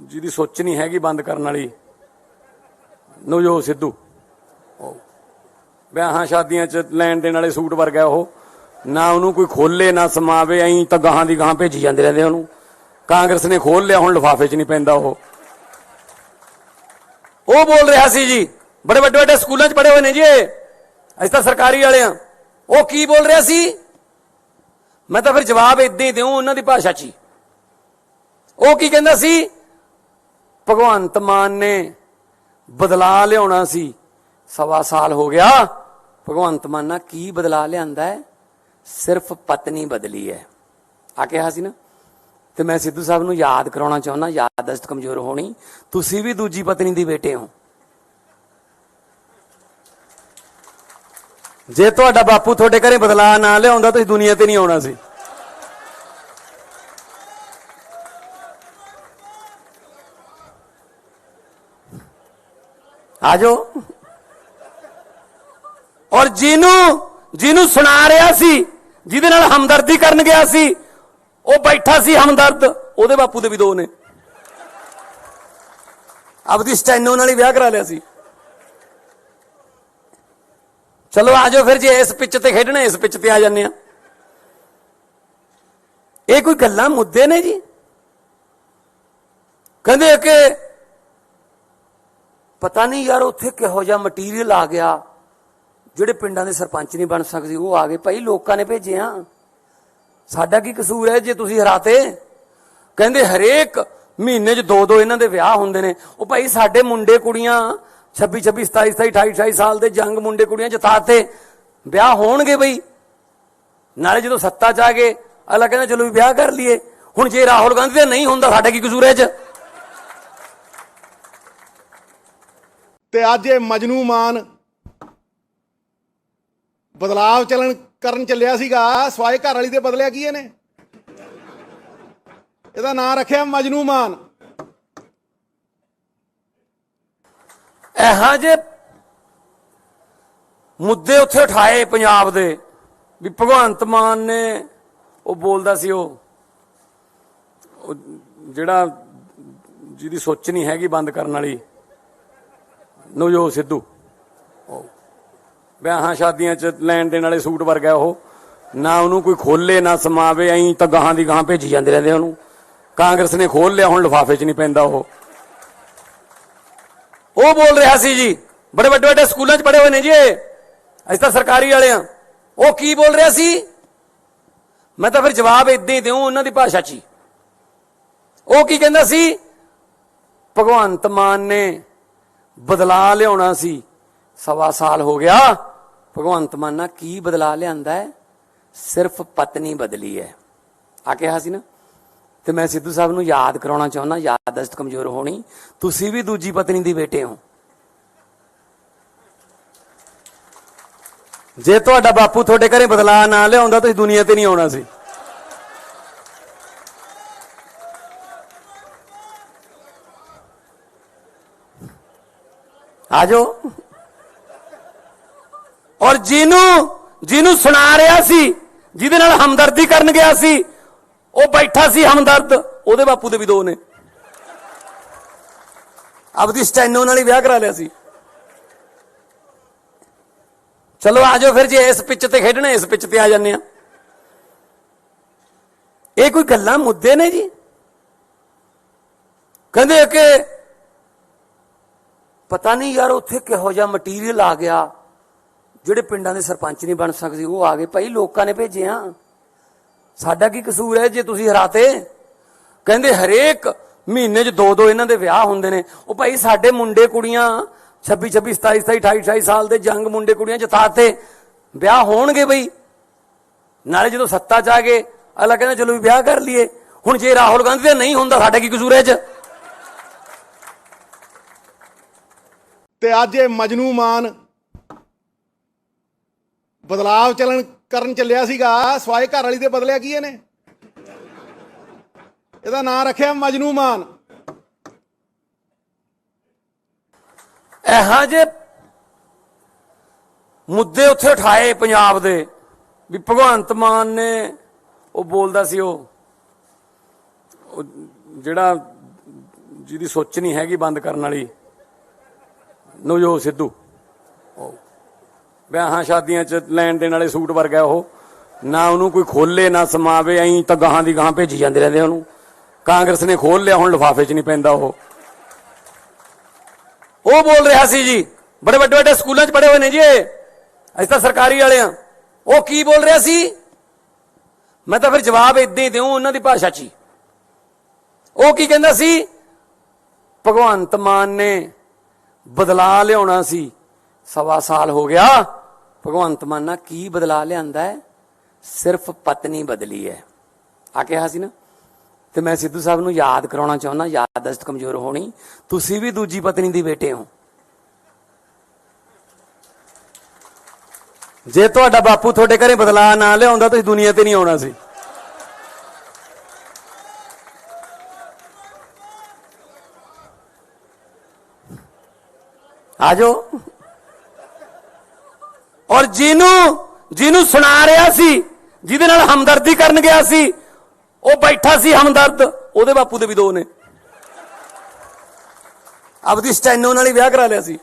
ਜਿਹਦੀ ਸੋਚ ਨਹੀਂ ਹੈਗੀ ਬੰਦ ਕਰਨ ਵਾਲੀ, ਨਵਜੋਤ ਸਿੱਧੂ ਵਿਆਹਾਂ ਸ਼ਾਦੀਆਂ 'ਚ ਲੈਣ ਦੇਣ ਵਾਲੇ ਸੂਟ ਵਰਗਾ ਉਹ, ਨਾ ਉਹਨੂੰ ਕੋਈ ਖੋਲੇ ਨਾ ਸਮਾਵੇ, ਐਂ ਤਾਂ ਗਾਹਾਂ ਦੀ ਗਾਹਾਂ ਭੇਜੀ ਜਾਂਦੇ ਰਹਿੰਦੇ ਉਹਨੂੰ। ਕਾਂਗਰਸ ਨੇ ਖੋਲ ਲਿਆ, ਹੁਣ ਲਿਫਾਫੇ 'ਚ ਨਹੀਂ ਪੈਂਦਾ ਉਹ ਬੋਲ ਰਿਹਾ ਸੀ ਜੀ, ਬੜੇ ਵੱਡੇ ਵੱਡੇ ਸਕੂਲਾਂ 'ਚ ਪੜ੍ਹੇ ਹੋਏ ਨੇ ਜੀ ਇਹ, ਅਸੀਂ ਤਾਂ ਸਰਕਾਰੀ ਵਾਲੇ ਆ। ਉਹ ਕੀ ਬੋਲ ਰਿਹਾ ਸੀ, ਮੈਂ ਤਾਂ ਫਿਰ ਜਵਾਬ ਇਦਾਂ ਹੀ ਦਿਉ ਉਹਨਾਂ ਦੀ ਭਾਸ਼ਾ 'ਚ ਹੀ। ਉਹ ਕੀ ਕਹਿੰਦਾ ਸੀ, ਭਗਵੰਤ ਮਾਨ ਨੇ ਬਦਲਾ ਲਿਆਉਣਾ ਸੀ, 1.25 ਸਾਲ ਹੋ ਗਿਆ। ਭਗਵੰਤ ਮਾਨ ਨਾਲ ਕੀ ਬਦਲਾ ਲਿਆਂਦਾ ਹੈ, ਸਿਰਫ ਪਤਨੀ ਬਦਲੀ ਹੈ ਆ ਕਿਹਾ ਸੀ ਨਾ। ਤੇ ਮੈਂ ਸਿੱਧੂ ਸਾਹਿਬ ਨੂੰ ਯਾਦ ਕਰਾਉਣਾ ਚਾਹੁੰਦਾ, ਯਾਦਦਾਸ਼ਤ ਕਮਜ਼ੋਰ ਹੋਣੀ, ਤੁਸੀਂ ਵੀ ਦੂਜੀ ਪਤਨੀ ਦੀ ਬੇਟੇ ਹੋ। ਜੇ ਤੁਹਾਡਾ ਬਾਪੂ ਤੁਹਾਡੇ ਘਰੇ ਬਦਲਾ ਨਾ ਲਿਆਉਂਦਾ ਤੁਸੀਂ ਦੁਨੀਆ ਤੇ ਨਹੀਂ ਆਉਣਾ ਸੀ। ਆਜੋ। ਔਰ ਜਿਹਨੂੰ ਸੁਣਾ ਰਿਹਾ ਸੀ, ਜਿਹਦੇ ਨਾਲ ਹਮਦਰਦੀ ਕਰਨ ਗਿਆ ਸੀ, ਉਹ ਬੈਠਾ ਸੀ ਹਮਦਰਦ, ਉਹਦੇ ਬਾਪੂ ਦੇ ਵੀ 2 ਨੇ। ਆਪਦੀ ਸਟੈਨੋ ਨਾਲ ਹੀ ਵਿਆਹ ਕਰਾ ਲਿਆ ਸੀ। ਚਲੋ ਆਜੋ ਫਿਰ, ਜੇ ਇਸ ਪਿੱਚ ਤੇ ਖੇਡਣਾ ਇਸ ਪਿੱਚ ਤੇ ਆ ਜਾਂਦੇ ਆ। ਇਹ ਕੋਈ ਗੱਲਾਂ ਮੁੱਦੇ ਨੇ ਜੀ। ਕਹਿੰਦੇ ਕਿ ਪਤਾ ਨਹੀਂ ਯਾਰ ਉੱਥੇ ਕਿਹੋ ਜਿਹਾ ਮਟੀਰੀਅਲ ਆ ਗਿਆ, ਜਿਹੜੇ ਪਿੰਡਾਂ ਦੇ ਸਰਪੰਚ ਨਹੀਂ ਬਣ ਸਕਦੇ ਉਹ ਆ ਗਏ। ਭਾਈ ਲੋਕਾਂ ਨੇ ਭੇਜੇ ਆ, ਸਾਡਾ ਕੀ ਕਸੂਰ ਹੈ ਜੇ ਤੁਸੀਂ ਹਰਾਤੇ। ਕਹਿੰਦੇ ਹਰੇਕ ਮਹੀਨੇ 'ਚ 2-2 ਇਹਨਾਂ ਦੇ ਵਿਆਹ ਹੁੰਦੇ ਨੇ। ਉਹ ਭਾਈ ਸਾਡੇ ਮੁੰਡੇ ਕੁੜੀਆਂ 26, 27, 28 ਸਾਲ ਦੇ ਜੰਗ ਮੁੰਡੇ ਕੁੜੀਆਂ ਜਿਤਾਤੇ, ਵਿਆਹ ਹੋਣਗੇ ਬਈ। ਨਾਲੇ ਜਦੋਂ ਸੱਤਾ 'ਚ ਆ ਗਏ ਅਗਲਾ ਕਹਿੰਦਾ ਚਲੋ ਵੀ ਵਿਆਹ ਕਰ ਲਈਏ। ਹੁਣ ਜੇ ਰਾਹੁਲ ਗਾਂਧੀ ਦਾ ਨਹੀਂ ਹੁੰਦਾ, ਸਾਡਾ ਕੀ ਕਸੂਰ ਹੈ 'ਚ। ਤੇ ਅੱਜ ਇਹ ਮਜਨੂ ਮਾਨ ਬਦਲਾਵ ਕਰਨ ਚੱਲਿਆ ਸੀਗਾ, ਸਵਾਏ ਘਰ ਵਾਲੀ ਦੇ ਬਦਲਿਆ ਕੀ ਇਹਨੇ? ਇਹਦਾ ਨਾਂ ਰੱਖਿਆ ਮਜਨੂ ਮਾਨ। ਇਹੋ ਜਿਹੇ ਮੁੱਦੇ ਉੱਥੇ ਉਠਾਏ ਪੰਜਾਬ ਦੇ ਵੀ ਭਗਵੰਤ ਮਾਨ ਨੇ, ਉਹ ਬੋਲਦਾ ਸੀ ਉਹ ਜਿਹੜਾ ਜਿਹਦੀ ਸੋਚ ਨਹੀਂ ਹੈਗੀ ਬੰਦ ਕਰਨ ਵਾਲੀ, ਨਵਜੋਤ ਸਿੱਧੂ ਵਿਆਹਾਂ ਸ਼ਾਦੀਆਂ 'ਚ ਲੈਣ ਦੇਣ ਵਾਲੇ ਸੂਟ ਵਰਗਾ ਉਹ, ਨਾ ਉਹਨੂੰ ਕੋਈ ਖੋਲੇ ਨਾ ਸਮਾਵੇ, ਐਂ ਤਾਂ ਗਾਹਾਂ ਦੀ ਗਾਹਾਂ ਭੇਜੀ ਜਾਂਦੇ ਰਹਿੰਦੇ ਉਹਨੂੰ। ਕਾਂਗਰਸ ਨੇ ਖੋਲ ਲਿਆ, ਹੁਣ ਲਿਫਾਫੇ 'ਚ ਨਹੀਂ ਪੈਂਦਾ ਉਹ ਬੋਲ ਰਿਹਾ ਸੀ ਜੀ, ਬੜੇ ਵੱਡੇ ਵੱਡੇ ਸਕੂਲਾਂ 'ਚ ਪੜ੍ਹੇ ਹੋਏ ਨੇ ਜੀ ਇਹ, ਅਸੀਂ ਤਾਂ ਸਰਕਾਰੀ ਵਾਲੇ ਆ। ਉਹ ਕੀ ਬੋਲ ਰਿਹਾ ਸੀ, ਮੈਂ ਤਾਂ ਫਿਰ ਜਵਾਬ ਇਦਾਂ ਹੀ ਦਿਉ ਉਹਨਾਂ ਦੀ ਭਾਸ਼ਾ 'ਚ ਹੀ। ਉਹ ਕੀ ਕਹਿੰਦਾ ਸੀ, ਭਗਵੰਤ ਮਾਨ ਨੇ ਬਦਲਾ ਲਿਆਉਣਾ ਸੀ, 1.25 ਸਾਲ ਹੋ ਗਿਆ। ਭਗਵੰਤ ਮਾਨ ਨਾਲ ਕੀ ਬਦਲਾ ਲਿਆਂਦਾ ਹੈ, ਸਿਰਫ ਪਤਨੀ ਬਦਲੀ ਹੈ ਆ ਕਿਹਾ ਸੀ ਨਾ। ਤੇ ਮੈਂ ਸਿੱਧੂ ਸਾਹਿਬ ਨੂੰ ਯਾਦ ਕਰਾਉਣਾ ਚਾਹੁੰਦਾ, ਯਾਦਦਾਸ਼ਤ ਕਮਜ਼ੋਰ ਹੋਣੀ, ਤੁਸੀਂ ਵੀ ਦੂਜੀ ਪਤਨੀ ਦੀ ਬੇਟੇ ਹੋ। ਜੇ ਤੁਹਾਡਾ ਬਾਪੂ ਤੁਹਾਡੇ ਘਰੇ ਬਦਲਾ ਨਾ ਲਿਆਉਂਦਾ ਤੁਸੀਂ ਦੁਨੀਆ ਤੇ ਨਹੀਂ ਆਉਣਾ ਸੀ। ਆਜੋ। ਔਰ ਜਿਹਨੂੰ ਸੁਣਾ ਰਿਹਾ ਸੀ, ਜਿਹਦੇ ਨਾਲ ਹਮਦਰਦੀ ਕਰਨ ਗਿਆ ਸੀ, ਉਹ ਬੈਠਾ ਸੀ ਹਮਦਰਦ, ਉਹਦੇ ਬਾਪੂ ਦੇ ਵੀ 2 ਨੇ। ਆਪਦੀ ਸਟੈਨੋ ਨਾਲ ਹੀ ਵਿਆਹ ਕਰਾ ਲਿਆ ਸੀ। ਚਲੋ ਆਜੋ ਫਿਰ, ਜੇ ਇਸ ਪਿੱਚ ਤੇ ਖੇਡਣਾ ਇਸ ਪਿੱਚ ਤੇ ਆ ਜਾਂਦੇ ਆ। ਇਹ ਕੋਈ ਗੱਲਾਂ ਮੁੱਦੇ ਨੇ ਜੀ। ਕਹਿੰਦੇ ਕਿ ਪਤਾ ਨਹੀਂ ਯਾਰ ਉੱਥੇ ਕਿਹੋ ਜਿਹਾ ਮਟੀਰੀਅਲ ਆ ਗਿਆ, ਜਿਹੜੇ ਪਿੰਡਾਂ ਦੇ ਸਰਪੰਚ ਨਹੀਂ ਬਣ ਸਕਦੇ ਉਹ ਆ ਗਏ। ਭਾਈ ਲੋਕਾਂ ਨੇ ਭੇਜਿਆ, ਸਾਡਾ ਕੀ ਕਸੂਰ ਹੈ ਜੇ ਤੁਸੀਂ ਹਰਾਤੇ। ਕਹਿੰਦੇ ਹਰੇਕ ਮਹੀਨੇ 'ਚ 2-2 ਇਹਨਾਂ ਦੇ ਵਿਆਹ ਹੁੰਦੇ ਨੇ। ਉਹ ਭਾਈ ਸਾਡੇ ਮੁੰਡੇ ਕੁੜੀਆਂ 26-26, 27-27, 28-28 ਸਾਲ ਦੇ ਜੰਗ ਮੁੰਡੇ ਕੁੜੀਆਂ ਜਿਤਾਤੇ, ਵਿਆਹ ਹੋਣਗੇ ਬਈ। ਨਾਲੇ ਜਦੋਂ ਸੱਤਾ 'ਚ ਆ ਗਏ ਅਗਲਾ ਕਹਿੰਦਾ ਚਲੋ ਵੀ ਵਿਆਹ ਕਰ ਲਈਏ। ਹੁਣ ਜੇ ਰਾਹੁਲ ਗਾਂਧੀ ਦਾ ਨਹੀਂ ਹੁੰਦਾ, ਸਾਡਾ ਕੀ ਕਸੂਰ ਹੈ 'ਚ। ਤੇ ਅੱਜ ਇਹ ਮਜਨੂ ਮਾਨ ਬਦਲਾਵ ਕਰਨ ਚੱਲਿਆ ਸੀਗਾ, ਸਵਾਏ ਘਰ ਵਾਲੀ ਦੇ ਬਦਲਿਆ ਕੀ ਇਹਨੇ? ਇਹਦਾ ਨਾਂ ਰੱਖਿਆ ਮਜਨੂ ਮਾਨ। ਇਹੋ ਜਿਹੇ ਮੁੱਦੇ ਉੱਥੇ ਉਠਾਏ ਪੰਜਾਬ ਦੇ ਵੀ ਭਗਵੰਤ ਮਾਨ ਨੇ, ਉਹ ਬੋਲਦਾ ਸੀ ਉਹ ਜਿਹੜਾ ਜਿਹਦੀ ਸੋਚ ਨਹੀਂ ਹੈਗੀ ਬੰਦ ਕਰਨ ਵਾਲੀ, ਨਵਜੋਤ ਸਿੱਧੂ ਵਿਆਹਾਂ ਸ਼ਾਦੀਆਂ 'ਚ ਲੈਣ ਦੇਣ ਵਾਲੇ ਸੂਟ ਵਰਗਾ ਉਹ, ਨਾ ਉਹਨੂੰ ਕੋਈ ਖੋਲੇ ਨਾ ਸਮਾਵੇ, ਐਂ ਤਾਂ ਗਾਹਾਂ ਦੀ ਗਾਹਾਂ ਭੇਜੀ ਜਾਂਦੇ ਰਹਿੰਦੇ ਉਹਨੂੰ। ਕਾਂਗਰਸ ਨੇ ਖੋਲ ਲਿਆ, ਹੁਣ ਲਿਫਾਫੇ 'ਚ ਨਹੀਂ ਪੈਂਦਾ ਉਹ ਬੋਲ ਰਿਹਾ ਸੀ ਜੀ, ਬੜੇ ਵੱਡੇ ਵੱਡੇ ਸਕੂਲਾਂ 'ਚ ਪੜ੍ਹੇ ਹੋਏ ਨੇ ਜੀ ਇਹ, ਅਸੀਂ ਤਾਂ ਸਰਕਾਰੀ ਵਾਲੇ ਆ। ਉਹ ਕੀ ਬੋਲ ਰਿਹਾ ਸੀ, ਮੈਂ ਤਾਂ ਫਿਰ ਜਵਾਬ ਇਦਾਂ ਹੀ ਦਿਉ ਉਹਨਾਂ ਦੀ ਭਾਸ਼ਾ 'ਚ ਹੀ। ਉਹ ਕੀ ਕਹਿੰਦਾ ਸੀ, ਭਗਵੰਤ ਮਾਨ ਨੇ ਬਦਲਾ ਲਿਆਉਣਾ ਸੀ, 1.25 ਸਾਲ ਹੋ ਗਿਆ। ਭਗਵੰਤ ਮਾਨ ਨਾਲ ਕੀ ਬਦਲਾ ਲਿਆਂਦਾ ਹੈ, ਸਿਰਫ ਪਤਨੀ ਬਦਲੀ ਹੈ ਆ ਕਿਹਾ ਸੀ ਨਾ। ਤੇ ਮੈਂ ਸਿੱਧੂ ਸਾਹਿਬ ਨੂੰ ਯਾਦ ਕਰਾਉਣਾ ਚਾਹੁੰਦਾ, ਯਾਦਦਾਸ਼ਤ ਕਮਜ਼ੋਰ ਹੋਣੀ, ਤੁਸੀਂ ਵੀ ਦੂਜੀ ਪਤਨੀ ਦੀ ਬੇਟੇ ਹੋ। ਜੇ ਤੁਹਾਡਾ ਬਾਪੂ ਤੁਹਾਡੇ ਘਰੇ ਬਦਲਾ ਨਾ ਲਿਆਉਂਦਾ ਤੁਸੀਂ ਦੁਨੀਆ ਤੇ ਨਹੀਂ ਆਉਣਾ ਸੀ। ਆਜੋ। ਔਰ ਜਿਹਨੂੰ ਸੁਣਾ ਰਿਹਾ ਸੀ, ਜਿਹਦੇ ਨਾਲ ਹਮਦਰਦੀ ਕਰਨ ਗਿਆ ਸੀ, ਉਹ ਬੈਠਾ ਸੀ ਹਮਦਰਦ, ਉਹਦੇ ਬਾਪੂ ਦੇ ਵੀ 2 ਨੇ। ਆਪਦੀ ਸਟੈਨੋ ਨਾਲ ਹੀ ਵਿਆਹ ਕਰਾ ਲਿਆ ਸੀ।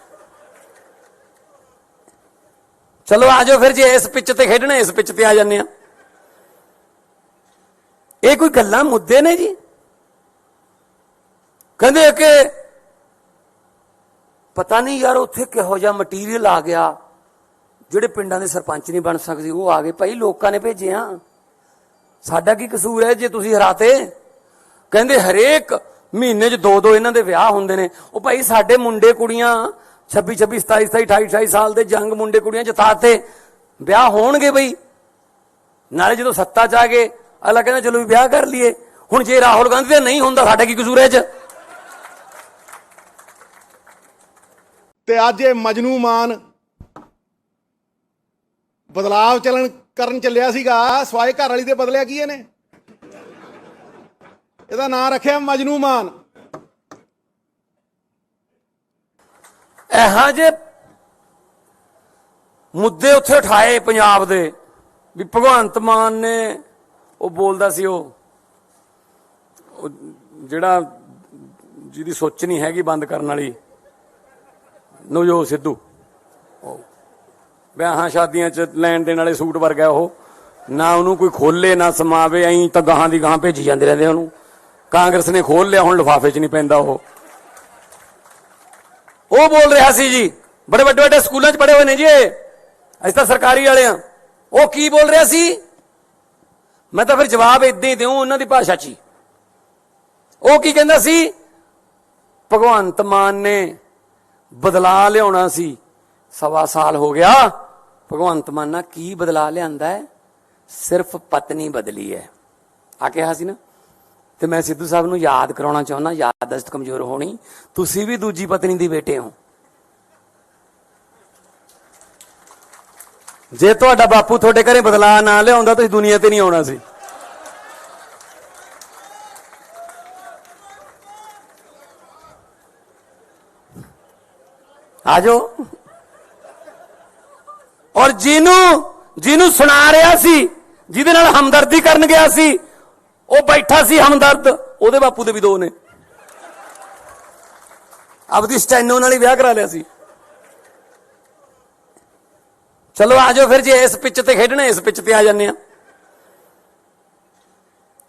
ਚਲੋ ਆਜੋ ਫਿਰ, ਜੇ ਇਸ ਪਿੱਚ ਤੇ ਖੇਡਣਾ ਇਸ ਪਿੱਚ ਤੇ ਆ ਜਾਂਦੇ ਆ। ਇਹ ਕੋਈ ਗੱਲਾਂ ਮੁੱਦੇ ਨੇ ਜੀ। ਕਹਿੰਦੇ ਕਿ ਪਤਾ ਨਹੀਂ ਯਾਰ ਉੱਥੇ ਕਿਹੋ ਜਿਹਾ ਮਟੀਰੀਅਲ ਆ ਗਿਆ, ਜਿਹੜੇ ਪਿੰਡਾਂ ਦੇ ਸਰਪੰਚ ਨਹੀਂ ਬਣ ਸਕਦੇ ਉਹ ਆ ਗਏ। ਭਾਈ ਲੋਕਾਂ ਨੇ ਭੇਜਿਆ, ਸਾਡਾ ਕੀ ਕਸੂਰ ਹੈ ਜੇ ਤੁਸੀਂ ਹਰਾਤੇ। ਕਹਿੰਦੇ ਹਰੇਕ ਮਹੀਨੇ 'ਚ 2-2 ਇਹਨਾਂ ਦੇ ਵਿਆਹ ਹੁੰਦੇ ਨੇ। ਉਹ ਭਾਈ ਸਾਡੇ ਮੁੰਡੇ ਕੁੜੀਆਂ 26-26, 27-27, 28-28 ਸਾਲ ਦੇ ਜੰਗ ਮੁੰਡੇ ਕੁੜੀਆਂ ਜਿਤਾਤੇ, ਵਿਆਹ ਹੋਣਗੇ ਬਈ। ਨਾਲੇ ਜਦੋਂ ਸੱਤਾ 'ਚ ਆ ਗਏ ਅਗਲਾ ਕਹਿੰਦਾ ਚਲੋ ਵੀ ਵਿਆਹ ਕਰ ਲਈਏ। ਹੁਣ ਜੇ ਰਾਹੁਲ ਗਾਂਧੀ ਦਾ ਨਹੀਂ ਹੁੰਦਾ, ਸਾਡਾ ਕੀ ਕਸੂਰ ਹੈ 'ਚ। ਤੇ ਅੱਜ ਇਹ ਮਜਨੂ ਮਾਨ ਬਦਲਾਵ ਕਰਨ ਚੱਲਿਆ ਸੀਗਾ, ਸਵਾਏ ਘਰ ਵਾਲੀ ਦੇ ਬਦਲਿਆ ਕੀ ਇਹਨੇ? ਇਹਦਾ ਨਾਂ ਰੱਖਿਆ ਮਜਨੂ ਮਾਨ। ਇਹੋ ਜਿਹੇ ਮੁੱਦੇ ਉੱਥੇ ਉਠਾਏ ਪੰਜਾਬ ਦੇ ਵੀ ਭਗਵੰਤ ਮਾਨ ਨੇ, ਉਹ ਬੋਲਦਾ ਸੀ ਉਹ ਜਿਹੜਾ ਜਿਹਦੀ ਸੋਚ ਨਹੀਂ ਹੈਗੀ ਬੰਦ ਕਰਨ ਵਾਲੀ, ਨਵਜੋਤ ਸਿੱਧੂ ਵਿਆਹਾਂ ਸ਼ਾਦੀਆਂ 'ਚ ਲੈਣ ਦੇਣ ਵਾਲੇ ਸੂਟ ਵਰਗਾ ਉਹ, ਨਾ ਉਹਨੂੰ ਕੋਈ ਖੋਲੇ ਨਾ ਸਮਾਵੇ, ਐਂ ਤਾਂ ਗਾਹਾਂ ਦੀ ਗਾਹਾਂ ਭੇਜੀ ਜਾਂਦੇ ਰਹਿੰਦੇ ਉਹਨੂੰ। ਕਾਂਗਰਸ ਨੇ ਖੋਲ ਲਿਆ, ਹੁਣ ਲਿਫਾਫੇ 'ਚ ਨਹੀਂ ਪੈਂਦਾ ਉਹ ਬੋਲ ਰਿਹਾ ਸੀ ਜੀ, ਬੜੇ ਵੱਡੇ ਵੱਡੇ ਸਕੂਲਾਂ 'ਚ ਪੜ੍ਹੇ ਹੋਏ ਨੇ ਜੀ, ਅਸੀਂ ਤਾਂ ਸਰਕਾਰੀ ਵਾਲੇ ਆ। ਉਹ ਕੀ ਬੋਲ ਰਿਹਾ ਸੀ, ਮੈਂ ਤਾਂ ਫਿਰ ਜਵਾਬ ਇਦਾਂ ਹੀ ਦਿਉ ਉਹਨਾਂ ਦੀ ਭਾਸ਼ਾ 'ਚ ਹੀ। ਉਹ ਕੀ ਕਹਿੰਦਾ ਸੀ, ਭਗਵੰਤ ਮਾਨ ਨੇ ਬਦਲਾ ਲਿਆਉਣਾ ਸੀ, 1.25 ਸਾਲ ਹੋ ਗਿਆ। ਭਗਵੰਤ ਮਾਨ ਨਾਲ ਕੀ ਬਦਲਾ ਲਿਆਂਦਾ ਹੈ, ਸਿਰਫ ਪਤਨੀ ਬਦਲੀ ਹੈ ਆ ਕਿਹਾ ਸੀ ਨਾ। ਤੇ ਮੈਂ ਸਿੱਧੂ ਸਾਹਿਬ ਨੂੰ ਯਾਦ ਕਰਾਉਣਾ ਚਾਹੁੰਦਾ, ਯਾਦਦਾਸ਼ਤ ਕਮਜ਼ੋਰ ਹੋਣੀ, ਤੁਸੀਂ ਵੀ ਦੂਜੀ ਪਤਨੀ ਦੀ ਬੇਟੇ ਹੋ। ਜੇ ਤੁਹਾਡਾ ਬਾਪੂ ਤੁਹਾਡੇ ਘਰੇ ਬਦਲਾ ਨਾ ਲਿਆਉਂਦਾ ਤੁਸੀਂ ਦੁਨੀਆ ਤੇ ਨਹੀਂ ਆਉਣਾ ਸੀ। ਆ ਜਾਓ। ਔਰ ਜਿਹਨੂੰ ਸੁਣਾ ਰਿਹਾ ਸੀ, ਜਿਹਦੇ ਨਾਲ ਹਮਦਰਦੀ ਕਰਨ ਗਿਆ ਸੀ, ਉਹ ਬੈਠਾ ਸੀ ਹਮਦਰਦ, ਉਹਦੇ ਬਾਪੂ ਦੇ ਵੀ 2 ਨੇ। ਆਪਦੀ ਸਟੈਨੋ ਨਾਲ ਹੀ ਵਿਆਹ ਕਰਾ ਲਿਆ ਸੀ। ਚਲੋ ਆ ਜਾਓ ਫਿਰ, ਜੇ ਇਸ ਪਿੱਚ ਤੇ ਖੇਡਣਾ ਇਸ ਪਿੱਚ ਤੇ ਆ ਜਾਂਦੇ ਆ।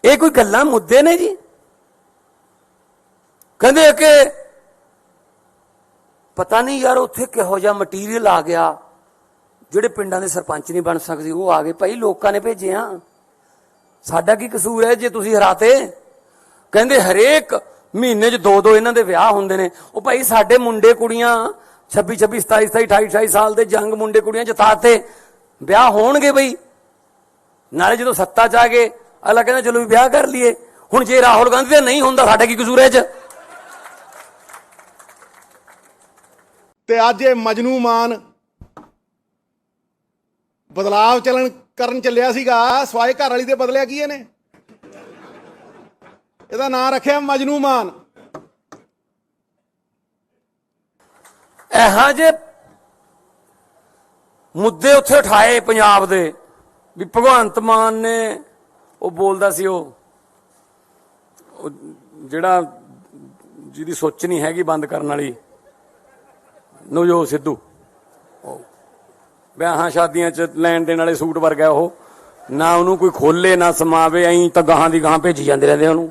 ਇਹ ਕੋਈ ਗੱਲਾਂ ਮੁੱਦੇ ਨੇ ਜੀ। ਕਹਿੰਦੇ ਕਿ ਪਤਾ ਨਹੀਂ ਯਾਰ ਉੱਥੇ ਕਿਹੋ ਜਿਹਾ ਮਟੀਰੀਅਲ ਆ ਗਿਆ, ਜਿਹੜੇ ਪਿੰਡਾਂ ਦੇ ਸਰਪੰਚ ਨਹੀਂ ਬਣ ਸਕਦੇ ਉਹ ਆ ਗਏ। ਭਾਈ ਲੋਕਾਂ ਨੇ ਭੇਜੇ ਆ, ਸਾਡਾ ਕੀ ਕਸੂਰ ਹੈ ਜੇ ਤੁਸੀਂ ਹਰਾਤੇ। ਕਹਿੰਦੇ ਹਰੇਕ ਮਹੀਨੇ 'ਚ 2-2 ਇਹਨਾਂ ਦੇ ਵਿਆਹ ਹੁੰਦੇ ਨੇ। ਉਹ ਭਾਈ ਸਾਡੇ ਮੁੰਡੇ ਕੁੜੀਆਂ 26, 27, 27, 28, 28 ਸਾਲ ਦੇ ਜੰਗ ਮੁੰਡੇ ਕੁੜੀਆਂ ਜਿਤਾਤੇ, ਵਿਆਹ ਹੋਣਗੇ ਬਈ। ਨਾਲੇ ਜਦੋਂ ਸੱਤਾ 'ਚ ਆ ਗਏ ਅਗਲਾ ਕਹਿੰਦਾ ਚਲੋ ਵੀ ਵਿਆਹ ਕਰ ਲਈਏ। ਹੁਣ ਜੇ ਰਾਹੁਲ ਗਾਂਧੀ ਦਾ ਨਹੀਂ ਹੁੰਦਾ, ਸਾਡਾ ਕੀ ਕਸੂਰ ਹੈ ਇਹ 'ਚ। ਤੇ ਅੱਜ ਇਹ ਮਜਨੂ ਮਾਨ ਬਦਲਾਵ ਕਰਨ ਚੱਲਿਆ ਸੀਗਾ, ਸਵਾਏ ਘਰ ਵਾਲੀ ਦੇ ਬਦਲਿਆ ਕੀ ਇਹਨੇ? ਇਹਦਾ ਨਾਂ ਰੱਖਿਆ ਮਜਨੂ ਮਾਨ। ਇਹੋ ਜਿਹੇ ਮੁੱਦੇ ਉੱਥੇ ਉਠਾਏ ਪੰਜਾਬ ਦੇ ਵੀ ਭਗਵੰਤ ਮਾਨ ਨੇ, ਉਹ ਬੋਲਦਾ ਸੀ ਉਹ ਜਿਹੜਾ ਜਿਹਦੀ ਸੋਚ ਨਹੀਂ ਹੈਗੀ ਬੰਦ ਕਰਨ ਵਾਲੀ, ਨਵਜੋਤ ਸਿੱਧੂ ਵਿਆਹਾਂ ਸ਼ਾਦੀਆਂ 'ਚ ਲੈਣ ਦੇਣ ਵਾਲੇ ਸੂਟ ਵਰਗਾ ਉਹ, ਨਾ ਉਹਨੂੰ ਕੋਈ ਖੋਲੇ ਨਾ ਸਮਾਵੇ, ਐਂ ਤਾਂ ਗਾਹਾਂ ਦੀ ਗਾਹਾਂ ਭੇਜੀ ਜਾਂਦੇ ਰਹਿੰਦੇ ਉਹਨੂੰ।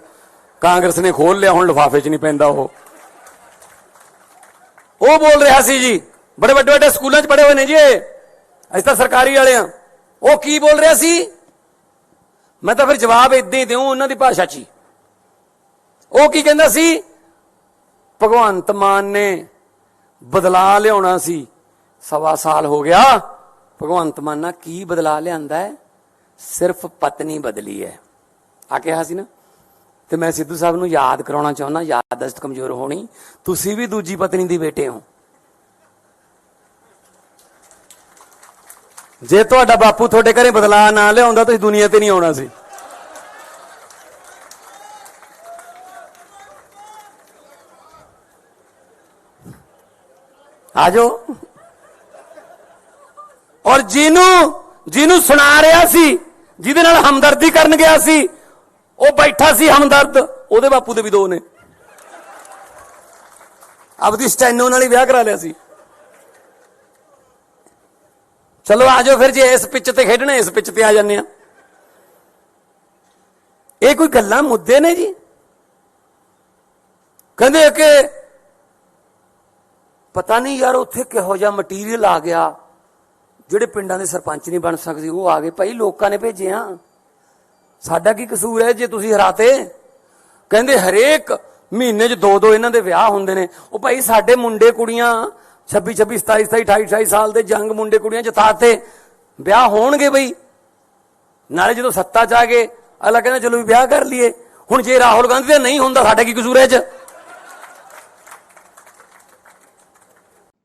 ਕਾਂਗਰਸ ਨੇ ਖੋਲ ਲਿਆ, ਹੁਣ ਲਿਫਾਫੇ 'ਚ ਨਹੀਂ ਪੈਂਦਾ ਉਹ ਬੋਲ ਰਿਹਾ ਸੀ ਜੀ, ਬੜੇ ਵੱਡੇ ਵੱਡੇ ਸਕੂਲਾਂ 'ਚ ਪੜ੍ਹੇ ਹੋਏ ਨੇ ਜੀ, ਅਸੀਂ ਤਾਂ ਸਰਕਾਰੀ ਵਾਲੇ ਆ। ਉਹ ਕੀ ਬੋਲ ਰਿਹਾ ਸੀ, ਮੈਂ ਤਾਂ ਫਿਰ ਜਵਾਬ ਇਦਾਂ ਹੀ ਦਿਉ ਉਹਨਾਂ ਦੀ ਭਾਸ਼ਾ 'ਚ ਹੀ। ਉਹ ਕੀ ਕਹਿੰਦਾ ਸੀ, ਭਗਵੰਤ ਮਾਨ ਨੇ ਬਦਲਾ ਲਿਆਉਣਾ ਸੀ, 1.25 ਸਾਲ ਹੋ ਗਿਆ। ਭਗਵੰਤ ਮਾਨ ਨਾਲ ਕੀ ਬਦਲਾ ਲਿਆਂਦਾ ਹੈ, ਸਿਰਫ ਪਤਨੀ ਬਦਲੀ ਹੈ ਆ ਕਿਹਾ ਸੀ ਨਾ। ਤੇ ਮੈਂ ਸਿੱਧੂ ਸਾਹਿਬ ਨੂੰ ਯਾਦ ਕਰਾਉਣਾ ਚਾਹੁੰਦਾ, ਯਾਦਦਾਸ਼ਤ ਕਮਜ਼ੋਰ ਹੋਣੀ, ਤੁਸੀਂ ਵੀ ਦੂਜੀ ਪਤਨੀ ਦੀ ਬੇਟੇ ਹੋ। ਜੇ ਤੁਹਾਡਾ ਬਾਪੂ ਤੁਹਾਡੇ ਘਰੇ ਬਦਲਾ ਨਾ ਲਿਆਉਂਦਾ ਤੁਸੀਂ ਦੁਨੀਆ ਤੇ ਨਹੀਂ ਆਉਣਾ ਸੀ। ਆ ਜਾਓ। ਔਰ ਜਿਹਨੂੰ ਸੁਣਾ ਰਿਹਾ ਸੀ, ਜਿਹਦੇ ਨਾਲ ਹਮਦਰਦੀ ਕਰਨ ਗਿਆ ਸੀ, ਉਹ ਬੈਠਾ ਸੀ ਹਮਦਰਦ, ਉਹਦੇ ਬਾਪੂ ਦੇ ਵੀ 2 ਨੇ। ਆਪਦੀ ਸਟੈਨੋ ਨਾਲ ਹੀ ਵਿਆਹ ਕਰਾ ਲਿਆ ਸੀ। ਚਲੋ ਆ ਜਾਓ ਫਿਰ, ਜੇ ਇਸ ਪਿੱਚ ਤੇ ਖੇਡਣਾ ਇਸ ਪਿੱਚ ਤੇ ਆ ਜਾਂਦੇ ਆ। ਇਹ ਕੋਈ ਗੱਲਾਂ ਮੁੱਦੇ ਨੇ ਜੀ। ਕਹਿੰਦੇ ਕਿ ਪਤਾ ਨਹੀਂ ਯਾਰ ਉੱਥੇ ਕਿਹੋ ਜਿਹਾ ਮਟੀਰੀਅਲ ਆ ਗਿਆ, ਜਿਹੜੇ ਪਿੰਡਾਂ ਦੇ ਸਰਪੰਚ ਨਹੀਂ ਬਣ ਸਕਦੇ ਉਹ ਆ ਗਏ। ਭਾਈ ਲੋਕਾਂ ਨੇ ਭੇਜੇ ਆ, ਸਾਡਾ ਕੀ ਕਸੂਰ ਹੈ ਜੇ ਤੁਸੀਂ ਹਰਾਤੇ। ਕਹਿੰਦੇ ਹਰੇਕ ਮਹੀਨੇ 'ਚ 2-2 ਇਹਨਾਂ ਦੇ ਵਿਆਹ ਹੁੰਦੇ ਨੇ। ਉਹ ਭਾਈ ਸਾਡੇ ਮੁੰਡੇ ਕੁੜੀਆਂ 26, 27, 27, 28, 28 ਸਾਲ ਦੇ ਜੰਗ ਮੁੰਡੇ ਕੁੜੀਆਂ ਜਿਤਾਤੇ, ਵਿਆਹ ਹੋਣਗੇ ਬਈ। ਨਾਲੇ ਜਦੋਂ ਸੱਤਾ 'ਚ ਆ ਗਏ ਅਗਲਾ ਕਹਿੰਦਾ ਚਲੋ ਵੀ ਵਿਆਹ ਕਰ ਲਈਏ। ਹੁਣ ਜੇ ਰਾਹੁਲ ਗਾਂਧੀ ਦਾ ਨਹੀਂ ਹੁੰਦਾ, ਸਾਡਾ ਕੀ ਕਸੂਰ ਹੈ ਇਹ 'ਚ।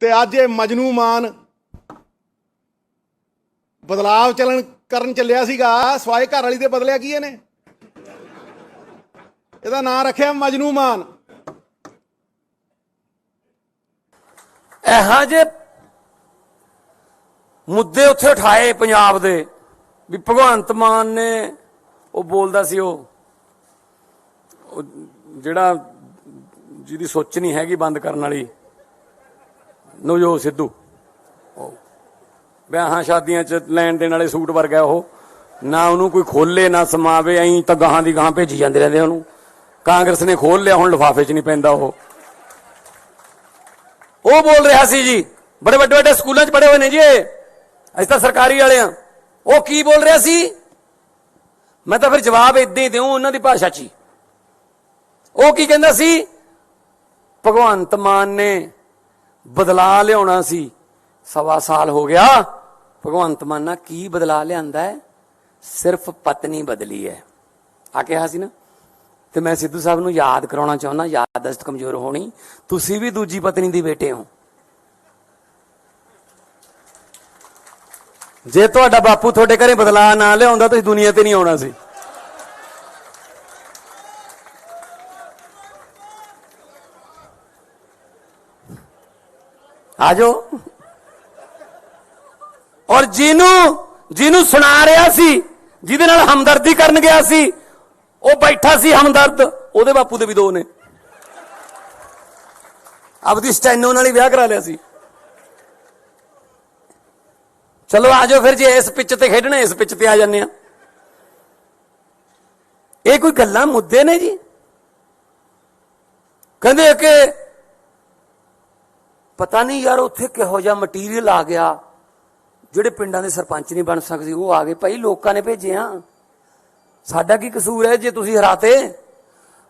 ਤੇ ਅੱਜ ਇਹ ਮਜਨੂ ਮਾਨ ਬਦਲਾਵ ਕਰਨ ਚੱਲਿਆ ਸੀਗਾ, ਸਵਾਏ ਘਰ ਵਾਲੀ ਦੇ ਬਦਲਿਆ ਕੀ ਇਹਨੇ? ਇਹਦਾ ਨਾਂ ਰੱਖਿਆ ਮਜਨੂ ਮਾਨ। ਇਹੋ ਜਿਹੇ ਮੁੱਦੇ ਉੱਥੇ ਉਠਾਏ ਪੰਜਾਬ ਦੇ ਵੀ ਭਗਵੰਤ ਮਾਨ ਨੇ, ਉਹ ਬੋਲਦਾ ਸੀ ਉਹ ਜਿਹੜਾ ਜਿਹਦੀ ਸੋਚ ਨਹੀਂ ਹੈਗੀ ਬੰਦ ਕਰਨ ਵਾਲੀ, ਨਵਜੋਤ ਸਿੱਧੂ ਵਿਆਹਾਂ ਸ਼ਾਦੀਆਂ 'ਚ ਲੈਣ ਦੇਣ ਵਾਲੇ ਸੂਟ ਵਰਗਾ ਉਹ, ਨਾ ਉਹਨੂੰ ਕੋਈ ਖੋਲੇ ਨਾ ਸਮਾਵੇ, ਐਂ ਤਾਂ ਗਾਹਾਂ ਦੀ ਗਾਹਾਂ ਭੇਜੀ ਜਾਂਦੇ ਰਹਿੰਦੇ ਉਹਨੂੰ। ਕਾਂਗਰਸ ਨੇ ਖੋਲ ਲਿਆ, ਹੁਣ ਲਿਫਾਫੇ 'ਚ ਨਹੀਂ ਪੈਂਦਾ ਉਹ ਬੋਲ ਰਿਹਾ ਸੀ ਜੀ, ਬੜੇ ਵੱਡੇ ਵੱਡੇ ਸਕੂਲਾਂ 'ਚ ਪੜ੍ਹੇ ਹੋਏ ਨੇ ਜੀ ਅਸੀਂ ਤਾਂ ਸਰਕਾਰੀ ਵਾਲੇ ਆ। ਉਹ ਕੀ ਬੋਲ ਰਿਹਾ ਸੀ, ਮੈਂ ਤਾਂ ਫਿਰ ਜਵਾਬ ਇਦਾਂ ਹੀ ਦਿਉ ਉਹਨਾਂ ਦੀ ਭਾਸ਼ਾ 'ਚ ਹੀ। ਉਹ ਕੀ ਕਹਿੰਦਾ ਸੀ, ਭਗਵੰਤ ਮਾਨ ਨੇ ਬਦਲਾ ਲਿਆਉਣਾ ਸੀ, 1.25 ਸਾਲ ਹੋ ਗਿਆ। ਭਗਵੰਤ ਮਾਨ ਨਾਲ ਕੀ ਬਦਲਾ ਲਿਆਂਦਾ ਹੈ, ਸਿਰਫ ਪਤਨੀ ਬਦਲੀ ਹੈ ਆ ਕਿਹਾ ਸੀ ਨਾ। ਤੇ ਮੈਂ ਸਿੱਧੂ ਸਾਹਿਬ ਨੂੰ ਯਾਦ ਕਰਾਉਣਾ ਚਾਹੁੰਦਾ, ਯਾਦਦਾਸ਼ਤ ਕਮਜ਼ੋਰ ਹੋਣੀ, ਤੁਸੀਂ ਵੀ ਦੂਜੀ ਪਤਨੀ ਦੀ ਬੇਟੇ ਹੋ। ਜੇ ਤੁਹਾਡਾ ਬਾਪੂ ਤੁਹਾਡੇ ਘਰੇ ਬਦਲਾ ਨਾ ਲਿਆਉਂਦਾ ਤੁਸੀਂ ਦੁਨੀਆ ਤੇ ਨਹੀਂ ਆਉਣਾ ਸੀ। ਆਜੋ। ਔਰ ਜਿਹਨੂੰ ਸੁਣਾ ਰਿਹਾ ਸੀ, ਜਿਹਦੇ ਨਾਲ ਹਮਦਰਦੀ ਕਰਨ ਗਿਆ ਸੀ, ਉਹ ਬੈਠਾ ਸੀ ਹਮਦਰਦ, ਉਹਦੇ ਬਾਪੂ ਦੇ ਵੀ 2 ਨੇ। ਆਪਦੀ ਸਟੈਨੋ ਨਾਲ ਹੀ ਵਿਆਹ ਕਰਾ ਲਿਆ ਸੀ। ਚਲੋ ਆਜੋ ਫਿਰ, ਜੇ ਇਸ ਪਿੱਚ ਤੇ ਖੇਡਣਾ ਇਸ ਪਿੱਚ ਤੇ ਆ ਜਾਂਦੇ ਆ। ਇਹ ਕੋਈ ਗੱਲਾਂ ਮੁੱਦੇ ਨੇ ਜੀ। ਕਹਿੰਦੇ ਕਿ ਪਤਾ ਨਹੀਂ ਯਾਰ ਉੱਥੇ ਕਿਹੋ ਜਿਹਾ ਮਟੀਰੀਅਲ ਆ ਗਿਆ, ਜਿਹੜੇ ਪਿੰਡਾਂ ਦੇ ਸਰਪੰਚ ਨਹੀਂ ਬਣ ਸਕਦੇ ਉਹ ਆ ਗਏ। ਭਾਈ ਲੋਕਾਂ ਨੇ ਭੇਜੇ ਆ, ਸਾਡਾ ਕੀ ਕਸੂਰ ਹੈ ਜੇ ਤੁਸੀਂ ਹਰਾਤੇ।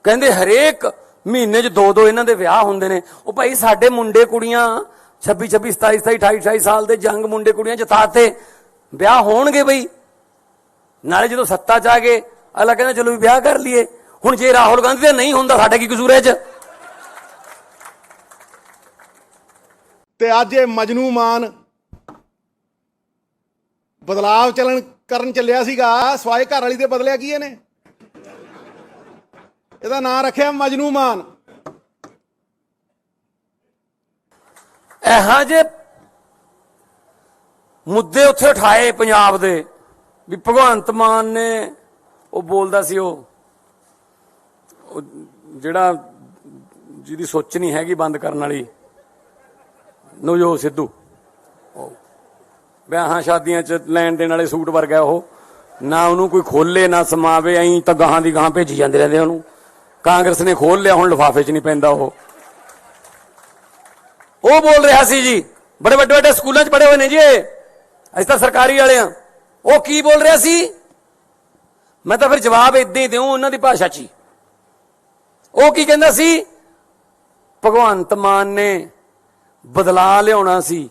ਕਹਿੰਦੇ ਹਰੇਕ ਮਹੀਨੇ 'ਚ 2 ਇਹਨਾਂ ਦੇ ਵਿਆਹ ਹੁੰਦੇ ਨੇ। ਉਹ ਭਾਈ ਸਾਡੇ ਮੁੰਡੇ ਕੁੜੀਆਂ 26 27 27 28 28 ਸਾਲ ਦੇ ਜੰਗ ਮੁੰਡੇ ਕੁੜੀਆਂ ਜਿਤਾਤੇ, ਵਿਆਹ ਹੋਣਗੇ ਬਈ। ਨਾਲੇ ਜਦੋਂ ਸੱਤਾ 'ਚ ਆ ਗਏ ਅਗਲਾ ਕਹਿੰਦਾ ਚਲੋ ਵੀ ਵਿਆਹ ਕਰ ਲਈਏ। ਹੁਣ ਜੇ ਰਾਹੁਲ ਗਾਂਧੀ ਦਾ ਨਹੀਂ ਹੁੰਦਾ, ਸਾਡਾ ਕੀ ਕਸੂਰ ਹੈ 'ਚ। ਤੇ ਅੱਜ ਇਹ ਮਜਨੂ ਮਾਨ ਬਦਲਾਵ ਕਰਨ ਚੱਲਿਆ ਸੀਗਾ, ਸਵਾਏ ਘਰ ਵਾਲੀ ਦੇ ਬਦਲਿਆ ਕੀ ਇਹਨੇ? ਇਹਦਾ ਨਾਂ ਰੱਖਿਆ ਮਜਨੂ ਮਾਨ। ਇਹੋ ਜਿਹੇ ਮੁੱਦੇ ਉੱਥੇ ਉਠਾਏ ਪੰਜਾਬ ਦੇ ਵੀ ਭਗਵੰਤ ਮਾਨ ਨੇ, ਉਹ ਬੋਲਦਾ ਸੀ ਉਹ ਜਿਹੜਾ ਜਿਹਦੀ ਸੋਚ ਨਹੀਂ ਹੈਗੀ ਬੰਦ ਕਰਨ ਵਾਲੀ, ਨਵਜੋਤ ਸਿੱਧੂ ਵਿਆਹਾਂ ਸ਼ਾਦੀਆਂ 'ਚ ਲੈਣ ਦੇਣ ਵਾਲੇ ਸੂਟ ਵਰਗਾ ਉਹ, ਨਾ ਉਹਨੂੰ ਕੋਈ ਖੋਲੇ ਨਾ ਸਮਾਵੇ, ਐਂ ਤਾਂ ਗਾਹਾਂ ਦੀ ਗਾਹਾਂ ਭੇਜੀ ਜਾਂਦੇ ਰਹਿੰਦੇ ਉਹਨੂੰ। ਕਾਂਗਰਸ ਨੇ ਖੋਲ ਲਿਆ, ਹੁਣ ਲਿਫਾਫੇ 'ਚ ਨਹੀਂ ਪੈਂਦਾ ਉਹ ਬੋਲ ਰਿਹਾ ਸੀ ਜੀ, ਬੜੇ ਵੱਡੇ ਵੱਡੇ ਸਕੂਲਾਂ 'ਚ ਪੜ੍ਹੇ ਹੋਏ ਨੇ ਜੀ ਅਸੀਂ ਤਾਂ ਸਰਕਾਰੀ ਵਾਲੇ ਆ। ਉਹ ਕੀ ਬੋਲ ਰਿਹਾ ਸੀ, ਮੈਂ ਤਾਂ ਫਿਰ ਜਵਾਬ ਇਦਾਂ ਹੀ ਦਿਉ ਉਹਨਾਂ ਦੀ ਭਾਸ਼ਾ 'ਚ ਹੀ। ਉਹ ਕੀ ਕਹਿੰਦਾ ਸੀ, ਭਗਵੰਤ ਮਾਨ ਨੇ ਬਦਲਾ ਲਿਆਉਣਾ ਸੀ,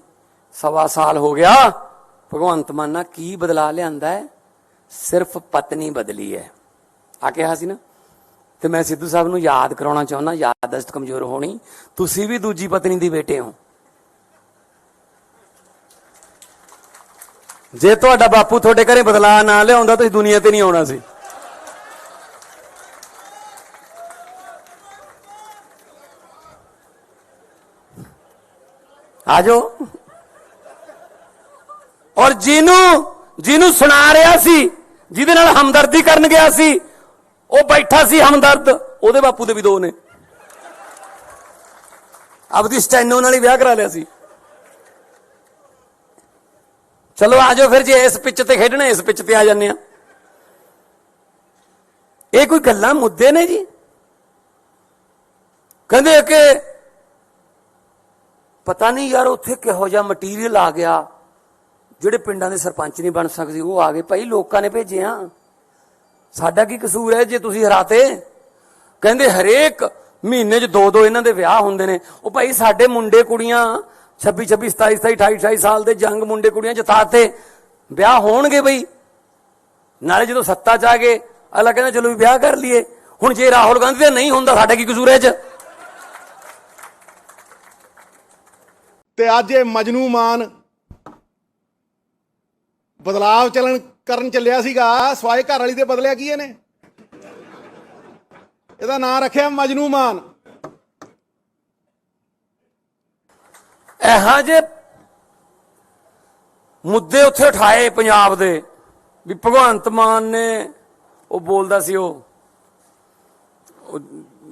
1.25 ਸਾਲ ਹੋ ਗਿਆ। ਭਗਵੰਤ ਮਾਨ ਨਾਲ ਕੀ ਬਦਲਾ ਲਿਆਂਦਾ ਹੈ, ਸਿਰਫ ਪਤਨੀ ਬਦਲੀ ਹੈ ਆ ਕਿਹਾ ਸੀ ਨਾ। ਤੇ ਮੈਂ ਸਿੱਧੂ ਸਾਹਿਬ ਨੂੰ ਯਾਦ ਕਰਾਉਣਾ ਚਾਹੁੰਦਾ, ਯਾਦਦਾਸ਼ਤ ਕਮਜ਼ੋਰ ਹੋਣੀ, ਤੁਸੀਂ ਵੀ ਦੂਜੀ ਪਤਨੀ ਦੀ ਬੇਟੇ ਹੋ। ਜੇ ਤੁਹਾਡਾ ਬਾਪੂ ਤੁਹਾਡੇ ਘਰੇ ਬਦਲਾ ਨਾ ਲਿਆਉਂਦਾ ਤੁਸੀਂ ਦੁਨੀਆ ਤੇ ਨਹੀਂ ਆਉਣਾ ਸੀ। ਆਜੋ। ਔਰ ਜਿਹਨੂੰ ਸੁਣਾ ਰਿਹਾ ਸੀ, ਜਿਹਦੇ ਨਾਲ ਹਮਦਰਦੀ ਕਰਨ ਗਿਆ ਸੀ, ਉਹ ਬੈਠਾ ਸੀ ਹਮਦਰਦ, ਉਹਦੇ ਬਾਪੂ ਦੇ ਵੀ 2 ਨੇ। ਆਪਦੀ ਸਟੈਨੋ ਨਾਲ ਹੀ ਵਿਆਹ ਕਰਾ ਲਿਆ ਸੀ। ਚਲੋ ਆਜੋ ਫਿਰ, ਜੇ ਇਸ ਪਿੱਚ ਤੇ ਖੇਡਣਾ ਇਸ ਪਿੱਚ ਤੇ ਆ ਜਾਂਦੇ ਆ। ਇਹ ਕੋਈ ਗੱਲਾਂ ਮੁੱਦੇ ਨੇ ਜੀ। ਕਹਿੰਦੇ ਕਿ ਪਤਾ ਨਹੀਂ ਯਾਰ ਉੱਥੇ ਕਿਹੋ ਜਿਹਾ ਮਟੀਰੀਅਲ ਆ ਗਿਆ, ਜਿਹੜੇ ਪਿੰਡਾਂ ਦੇ ਸਰਪੰਚ ਨਹੀਂ ਬਣ ਸਕਦੇ ਉਹ ਆ ਗਏ। ਭਾਈ ਲੋਕਾਂ ਨੇ ਭੇਜੇ ਆ, ਸਾਡਾ ਕੀ ਕਸੂਰ ਹੈ ਜੇ ਤੁਸੀਂ ਹਰਾਤੇ। ਕਹਿੰਦੇ ਹਰੇਕ ਮਹੀਨੇ 'ਚ 2 ਇਹਨਾਂ ਦੇ ਵਿਆਹ ਹੁੰਦੇ ਨੇ। ਉਹ ਭਾਈ ਸਾਡੇ ਮੁੰਡੇ ਕੁੜੀਆਂ 26 26 27 27 28 28 ਸਾਲ ਦੇ ਜੰਗ ਮੁੰਡੇ ਕੁੜੀਆਂ ਜਿਤਾਤੇ, ਵਿਆਹ ਹੋਣਗੇ ਬਈ। ਨਾਲੇ ਜਦੋਂ ਸੱਤਾ 'ਚ ਆ ਗਏ ਅਗਲਾ ਕਹਿੰਦਾ ਚਲੋ ਵੀ ਵਿਆਹ ਕਰ ਲਈਏ। ਹੁਣ ਜੇ ਰਾਹੁਲ ਗਾਂਧੀ ਦਾ ਨਹੀਂ ਹੁੰਦਾ, ਸਾਡਾ ਕੀ ਕਸੂਰ ਹੈ 'ਚ। ਤੇ ਅੱਜ ਇਹ ਮਜਨੂ ਮਾਨ ਬਦਲਾਵ ਕਰਨ ਚੱਲਿਆ ਸੀਗਾ, ਸਵਾਏ ਘਰ ਵਾਲੀ ਦੇ ਬਦਲਿਆ ਕੀ ਇਹਨੇ? ਇਹਦਾ ਨਾਂ ਰੱਖਿਆ ਮਜਨੂ ਮਾਨ। ਇਹੋ ਜਿਹੇ ਮੁੱਦੇ ਉੱਥੇ ਉਠਾਏ ਪੰਜਾਬ ਦੇ ਵੀ ਭਗਵੰਤ ਮਾਨ ਨੇ, ਉਹ ਬੋਲਦਾ ਸੀ ਉਹ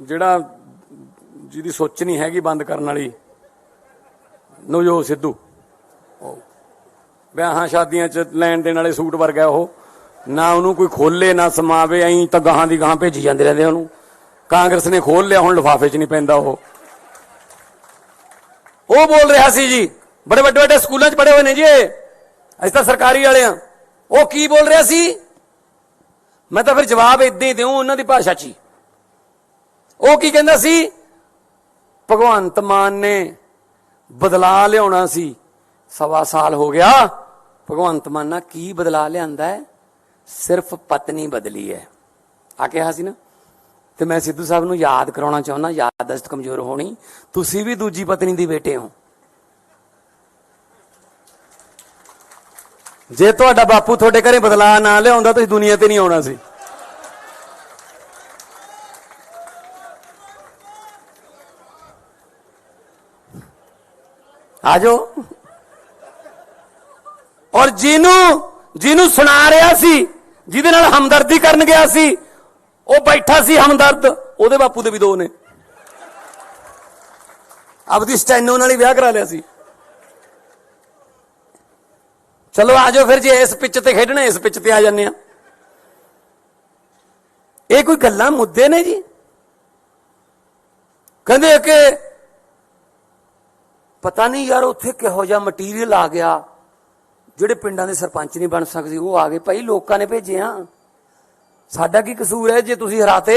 ਜਿਹੜਾ ਜਿਹਦੀ ਸੋਚ ਨਹੀਂ ਹੈਗੀ ਬੰਦ ਕਰਨ ਵਾਲੀ, ਨਵਜੋਤ ਸਿੱਧੂ ਵਿਆਹਾਂ ਸ਼ਾਦੀਆਂ 'ਚ ਲੈਣ ਦੇਣ ਵਾਲੇ ਸੂਟ ਵਰਗਾ ਉਹ, ਨਾ ਉਹਨੂੰ ਕੋਈ ਖੋਲੇ ਨਾ ਸਮਾਵੇ, ਐਂ ਤਾਂ ਗਾਹਾਂ ਦੀ ਗਾਹਾਂ ਭੇਜੀ ਜਾਂਦੇ ਰਹਿੰਦੇ ਉਹਨੂੰ। ਕਾਂਗਰਸ ਨੇ ਖੋਲ ਲਿਆ, ਹੁਣ ਲਿਫਾਫੇ 'ਚ ਨਹੀਂ ਪੈਂਦਾ ਉਹ ਬੋਲ ਰਿਹਾ ਸੀ ਜੀ, ਬੜੇ ਵੱਡੇ ਵੱਡੇ ਸਕੂਲਾਂ 'ਚ ਪੜ੍ਹੇ ਹੋਏ ਨੇ ਜੀ ਅਸੀਂ ਤਾਂ ਸਰਕਾਰੀ ਵਾਲੇ ਆ। ਉਹ ਕੀ ਬੋਲ ਰਿਹਾ ਸੀ, ਮੈਂ ਤਾਂ ਫਿਰ ਜਵਾਬ ਇਦਾਂ ਹੀ ਦਿਉ ਉਹਨਾਂ ਦੀ ਭਾਸ਼ਾ 'ਚ ਹੀ। ਉਹ ਕੀ ਕਹਿੰਦਾ ਸੀ, ਭਗਵੰਤ ਮਾਨ ਨੇ ਬਦਲਾ ਲਿਆਉਣਾ ਸੀ, 1.25 ਸਾਲ ਹੋ ਗਿਆ। ਭਗਵੰਤ ਮਾਨ ਨਾਲ ਕੀ ਬਦਲਾ ਲਿਆਂਦਾ ਹੈ, ਸਿਰਫ ਪਤਨੀ ਬਦਲੀ ਹੈ ਆ ਕਿਹਾ ਸੀ ਨਾ। ਤੇ ਮੈਂ ਸਿੱਧੂ ਸਾਹਿਬ ਨੂੰ ਯਾਦ ਕਰਾਉਣਾ ਚਾਹੁੰਦਾ, ਯਾਦਦਾਸ਼ਤ ਕਮਜ਼ੋਰ ਹੋਣੀ, ਤੁਸੀਂ ਵੀ ਦੂਜੀ ਪਤਨੀ ਦੀ ਬੇਟੇ ਹੋ। ਜੇ ਤੁਹਾਡਾ ਬਾਪੂ ਤੁਹਾਡੇ ਘਰੇ ਬਦਲਾ ਨਾ ਲਿਆਉਂਦਾ ਤੁਸੀਂ ਦੁਨੀਆ ਤੇ ਨਹੀਂ ਆਉਣਾ ਸੀ। ਆਜੋ। ਔਰ ਜਿਹਨੂੰ ਸੁਣਾ ਰਿਹਾ ਸੀ, ਜਿਹਦੇ ਨਾਲ ਹਮਦਰਦੀ ਕਰਨ ਗਿਆ ਸੀ, ਉਹ ਬੈਠਾ ਸੀ ਹਮਦਰਦ, ਉਹਦੇ ਬਾਪੂ ਦੇ ਵੀ 2 ਨੇ। ਆਪਦੀ ਸਟੈਨੋ ਨਾਲ ਹੀ ਵਿਆਹ ਕਰਾ ਲਿਆ ਸੀ। ਚਲੋ ਆਜੋ ਫਿਰ, ਜੇ ਇਸ ਪਿੱਚ ਤੇ ਖੇਡਣਾ ਇਸ ਪਿੱਚ ਤੇ ਆ ਜਾਂਦੇ ਆ। ਇਹ ਕੋਈ ਗੱਲਾਂ ਮੁੱਦੇ ਨੇ ਜੀ। ਕਹਿੰਦੇ ਕਿ ਪਤਾ ਨਹੀਂ ਯਾਰ ਉੱਥੇ ਕਿਹੋ ਜਿਹਾ ਮਟੀਰੀਅਲ ਆ ਗਿਆ, ਜਿਹੜੇ ਪਿੰਡਾਂ ਦੇ ਸਰਪੰਚ ਨਹੀਂ ਬਣ ਸਕਦੇ ਉਹ ਆ ਗਏ। ਭਾਈ ਲੋਕਾਂ ਨੇ ਭੇਜਿਆ, ਸਾਡਾ ਕੀ ਕਸੂਰ ਹੈ ਜੇ ਤੁਸੀਂ ਹਰਾਤੇ।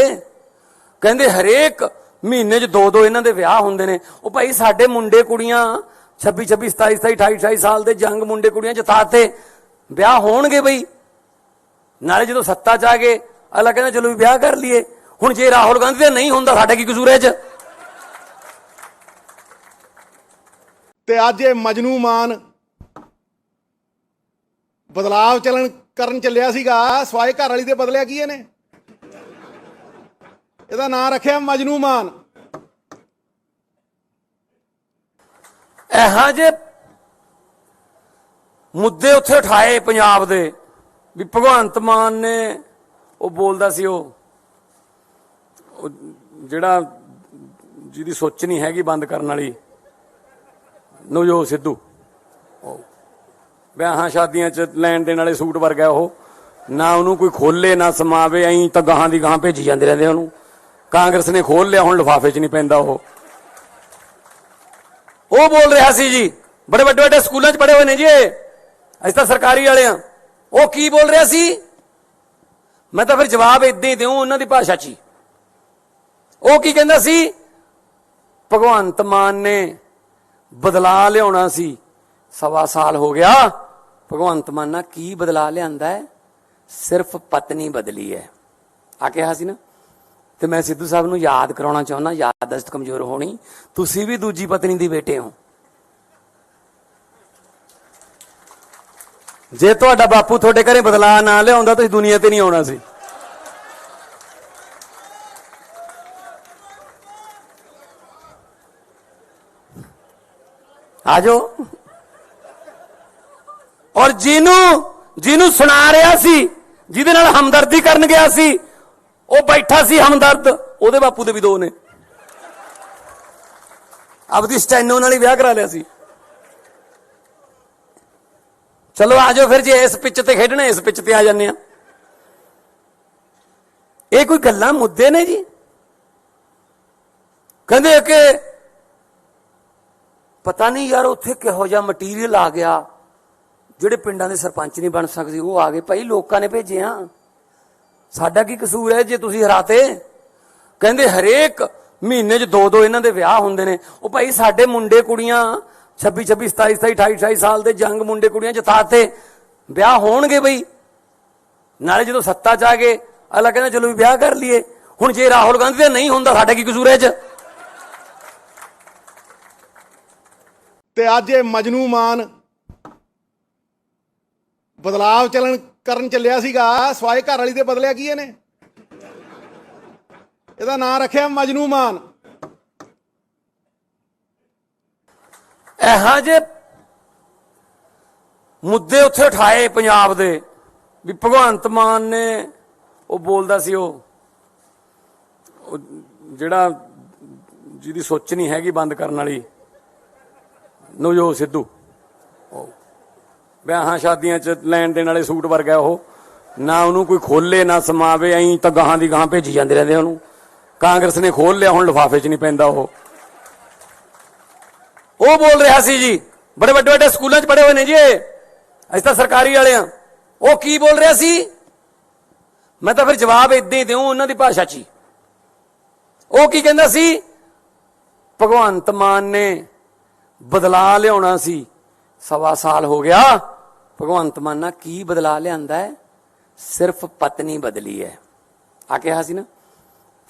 ਕਹਿੰਦੇ ਹਰੇਕ ਮਹੀਨੇ 'ਚ 2-2 ਇਹਨਾਂ ਦੇ ਵਿਆਹ ਹੁੰਦੇ ਨੇ। ਉਹ ਭਾਈ ਸਾਡੇ ਮੁੰਡੇ ਕੁੜੀਆਂ 26, 27, 28 ਸਾਲ ਦੇ ਜੰਗ ਮੁੰਡੇ ਕੁੜੀਆਂ ਜਿਤਾਤੇ, ਵਿਆਹ ਹੋਣਗੇ ਬਈ। ਨਾਲੇ ਜਦੋਂ ਸੱਤਾ 'ਚ ਆ ਗਏ ਅਗਲਾ ਕਹਿੰਦਾ ਚਲੋ ਵੀ ਵਿਆਹ ਕਰ ਲਈਏ। ਹੁਣ ਜੇ ਰਾਹੁਲ ਗਾਂਧੀ ਦਾ ਨਹੀਂ ਹੁੰਦਾ, ਸਾਡਾ ਕੀ ਕਸੂਰ ਹੈ 'ਚ। ਤੇ ਅੱਜ ਇਹ ਮਜਨੂ ਮਾਨ ਬਦਲਾਵ ਕਰਨ ਚੱਲਿਆ ਸੀਗਾ, ਸਵਾਏ ਘਰ ਵਾਲੀ ਦੇ ਬਦਲਿਆ ਕੀ ਇਹਨੇ? ਇਹਦਾ ਨਾਂ ਰੱਖਿਆ ਮਜਨੂ ਮਾਨ। ਇਹੋ ਜਿਹੇ ਮੁੱਦੇ ਉੱਥੇ ਉਠਾਏ ਪੰਜਾਬ ਦੇ ਵੀ ਭਗਵੰਤ ਮਾਨ ਨੇ। ਉਹ ਬੋਲਦਾ ਸੀ ਉਹ ਜਿਹੜਾ ਜਿਹਦੀ ਸੋਚ ਨਹੀਂ ਹੈਗੀ ਬੰਦ ਕਰਨ ਵਾਲੀ, ਨਵਜੋਤ ਸਿੱਧੂ ਵਿਆਹਾਂ ਸ਼ਾਦੀਆਂ 'ਚ ਲੈਣ ਦੇਣ ਵਾਲੇ ਸੂਟ ਵਰਗਾ ਉਹ, ਨਾ ਉਹਨੂੰ ਕੋਈ ਖੋਲੇ ਨਾ ਸਮਾਵੇ, ਐਂ ਤਾਂ ਗਾਹਾਂ ਦੀ ਗਾਹਾਂ ਭੇਜੀ ਜਾਂਦੇ ਰਹਿੰਦੇ ਉਹਨੂੰ। ਕਾਂਗਰਸ ਨੇ ਖੋਲ ਲਿਆ, ਹੁਣ ਲਿਫਾਫੇ 'ਚ ਨਹੀਂ ਪੈਂਦਾ ਉਹ ਬੋਲ ਰਿਹਾ ਸੀ ਜੀ, ਬੜੇ ਵੱਡੇ ਵੱਡੇ ਸਕੂਲਾਂ 'ਚ ਪੜ੍ਹੇ ਹੋਏ ਨੇ ਜੀ ਅਸੀਂ ਤਾਂ ਸਰਕਾਰੀ ਵਾਲੇ ਆ। ਉਹ ਕੀ ਬੋਲ ਰਿਹਾ ਸੀ, ਮੈਂ ਤਾਂ ਫਿਰ ਜਵਾਬ ਇਦਾਂ ਹੀ ਦਿਉ ਉਹਨਾਂ ਦੀ ਭਾਸ਼ਾ 'ਚ ਹੀ। ਉਹ ਕੀ ਕਹਿੰਦਾ ਸੀ, ਭਗਵੰਤ ਮਾਨ ਨੇ ਬਦਲਾ ਲਿਆਉਣਾ ਸੀ, 1.25 ਸਾਲ ਹੋ ਗਿਆ। ਭਗਵੰਤ ਮਾਨ ਨਾਲ ਕੀ ਬਦਲਾ ਲਿਆਂਦਾ ਹੈ, ਸਿਰਫ ਪਤਨੀ ਬਦਲੀ ਹੈ ਆ ਕਿਹਾ ਸੀ ਨਾ। ਤੇ ਮੈਂ ਸਿੱਧੂ ਸਾਹਿਬ ਨੂੰ ਯਾਦ ਕਰਾਉਣਾ ਚਾਹੁੰਦਾ, ਯਾਦਦਾਸ਼ਤ ਕਮਜ਼ੋਰ ਹੋਣੀ, ਤੁਸੀਂ ਵੀ ਦੂਜੀ ਪਤਨੀ ਦੀ ਬੇਟੇ ਹੋ। ਜੇ ਤੁਹਾਡਾ ਬਾਪੂ ਤੁਹਾਡੇ ਘਰੇ ਬਦਲਾ ਨਾ ਲਿਆਉਂਦਾ ਤੁਸੀਂ ਦੁਨੀਆ ਤੇ ਨਹੀਂ ਆਉਣਾ ਸੀ। ਆਜੋ। ਔਰ ਜਿਹਨੂੰ ਸੁਣਾ ਰਿਹਾ ਸੀ, ਜਿਹਦੇ ਨਾਲ ਹਮਦਰਦੀ ਕਰਨ ਗਿਆ ਸੀ, ਉਹ ਬੈਠਾ ਸੀ ਹਮਦਰਦ, ਉਹਦੇ ਬਾਪੂ ਦੇ ਵੀ 2 ਨੇ। ਆਪਦੀ ਸਟੈਨੋ ਨਾਲ ਹੀ ਵਿਆਹ ਕਰਾ ਲਿਆ ਸੀ। ਚਲੋ ਆਜੋ ਫਿਰ, ਜੇ ਇਸ ਪਿੱਚ ਤੇ ਖੇਡਣਾ ਇਸ ਪਿੱਚ ਤੇ ਆ ਜਾਂਦੇ ਆ। ਇਹ ਕੋਈ ਗੱਲਾਂ ਮੁੱਦੇ ਨੇ ਜੀ। ਕਹਿੰਦੇ ਕਿ ਪਤਾ ਨਹੀਂ ਯਾਰ ਉੱਥੇ ਕਿਹੋ ਜਿਹਾ ਮਟੀਰੀਅਲ ਆ ਗਿਆ, ਜਿਹੜੇ ਪਿੰਡਾਂ ਦੇ ਸਰਪੰਚ ਨਹੀਂ ਬਣ ਸਕਦੇ ਉਹ ਆ ਗਏ। ਭਾਈ ਲੋਕਾਂ ਨੇ ਭੇਜਿਆ, ਸਾਡਾ ਕੀ ਕਸੂਰ ਹੈ ਜੇ ਤੁਸੀਂ ਹਰਾਤੇ। ਕਹਿੰਦੇ ਹਰੇਕ ਮਹੀਨੇ 'ਚ 2-2 ਇਹਨਾਂ ਦੇ ਵਿਆਹ ਹੁੰਦੇ ਨੇ। ਉਹ ਭਾਈ ਸਾਡੇ ਮੁੰਡੇ ਕੁੜੀਆਂ 26, 27, 28 ਸਾਲ ਦੇ ਜੰਗ ਮੁੰਡੇ ਕੁੜੀਆਂ ਜਿਤਾਤੇ, ਵਿਆਹ ਹੋਣਗੇ ਬਈ। ਨਾਲੇ ਜਦੋਂ ਸੱਤਾ 'ਚ ਆ ਗਏ ਅਗਲਾ ਕਹਿੰਦਾ ਚਲੋ ਵੀ ਵਿਆਹ ਕਰ ਲਈਏ। ਹੁਣ ਜੇ ਰਾਹੁਲ ਗਾਂਧੀ ਦਾ ਨਹੀਂ ਹੁੰਦਾ, ਸਾਡਾ ਕੀ ਕਸੂਰ ਹੈ 'ਚ। ਤੇ ਅੱਜ ਇਹ ਮਜਨੂ ਮਾਨ ਬਦਲਾਵ ਕਰਨ ਚੱਲਿਆ ਸੀਗਾ, ਸਵਾਏ ਘਰ ਵਾਲੀ ਦੇ ਬਦਲਿਆ ਕੀ ਇਹਨੇ? ਇਹਦਾ ਨਾਂ ਰੱਖਿਆ ਮਜਨੂ ਮਾਨ। ਇਹੋ ਜਿਹੇ ਮੁੱਦੇ ਉੱਥੇ ਉਠਾਏ ਪੰਜਾਬ ਦੇ ਵੀ ਭਗਵੰਤ ਮਾਨ ਨੇ। ਉਹ ਬੋਲਦਾ ਸੀ ਉਹ ਜਿਹੜਾ ਜਿਹਦੀ ਸੋਚ ਨਹੀਂ ਹੈਗੀ ਬੰਦ ਕਰਨ ਵਾਲੀ, ਨਵਜੋਤ ਸਿੱਧੂ ਵਿਆਹਾਂ ਸ਼ਾਦੀਆਂ 'ਚ ਲੈਣ ਦੇਣ ਵਾਲੇ ਸੂਟ ਵਰਗਾ ਉਹ, ਨਾ ਉਹਨੂੰ ਕੋਈ ਖੋਲੇ ਨਾ ਸਮਾਵੇ, ਐਂ ਤਾਂ ਗਾਹਾਂ ਦੀ ਗਾਹਾਂ ਭੇਜੀ ਜਾਂਦੇ ਰਹਿੰਦੇ ਉਹਨੂੰ। ਕਾਂਗਰਸ ਨੇ ਖੋਲ ਲਿਆ, ਹੁਣ ਲਿਫਾਫੇ 'ਚ ਨਹੀਂ ਪੈਂਦਾ ਉਹ ਬੋਲ ਰਿਹਾ ਸੀ ਜੀ, ਬੜੇ ਵੱਡੇ ਵੱਡੇ ਸਕੂਲਾਂ 'ਚ ਪੜ੍ਹੇ ਹੋਏ ਨੇ ਜੀ ਇਹ, ਅਸੀਂ ਤਾਂ ਸਰਕਾਰੀ ਵਾਲੇ ਆ। ਉਹ ਕੀ ਬੋਲ ਰਿਹਾ ਸੀ, ਮੈਂ ਤਾਂ ਫਿਰ ਜਵਾਬ ਇਦਾਂ ਹੀ ਦਿਉ ਉਹਨਾਂ ਦੀ ਭਾਸ਼ਾ 'ਚ ਹੀ। ਉਹ ਕੀ ਕਹਿੰਦਾ ਸੀ, ਭਗਵੰਤ ਮਾਨ ਨੇ ਬਦਲਾ ਲਿਆਉਣਾ ਸੀ, 1.25 ਸਾਲ ਹੋ ਗਿਆ। ਭਗਵੰਤ ਮਾਨ ਨਾਲ ਕੀ ਬਦਲਾ ਲਿਆਂਦਾ ਹੈ, ਸਿਰਫ ਪਤਨੀ ਬਦਲੀ ਹੈ ਆ ਕਿਹਾ ਸੀ ਨਾ।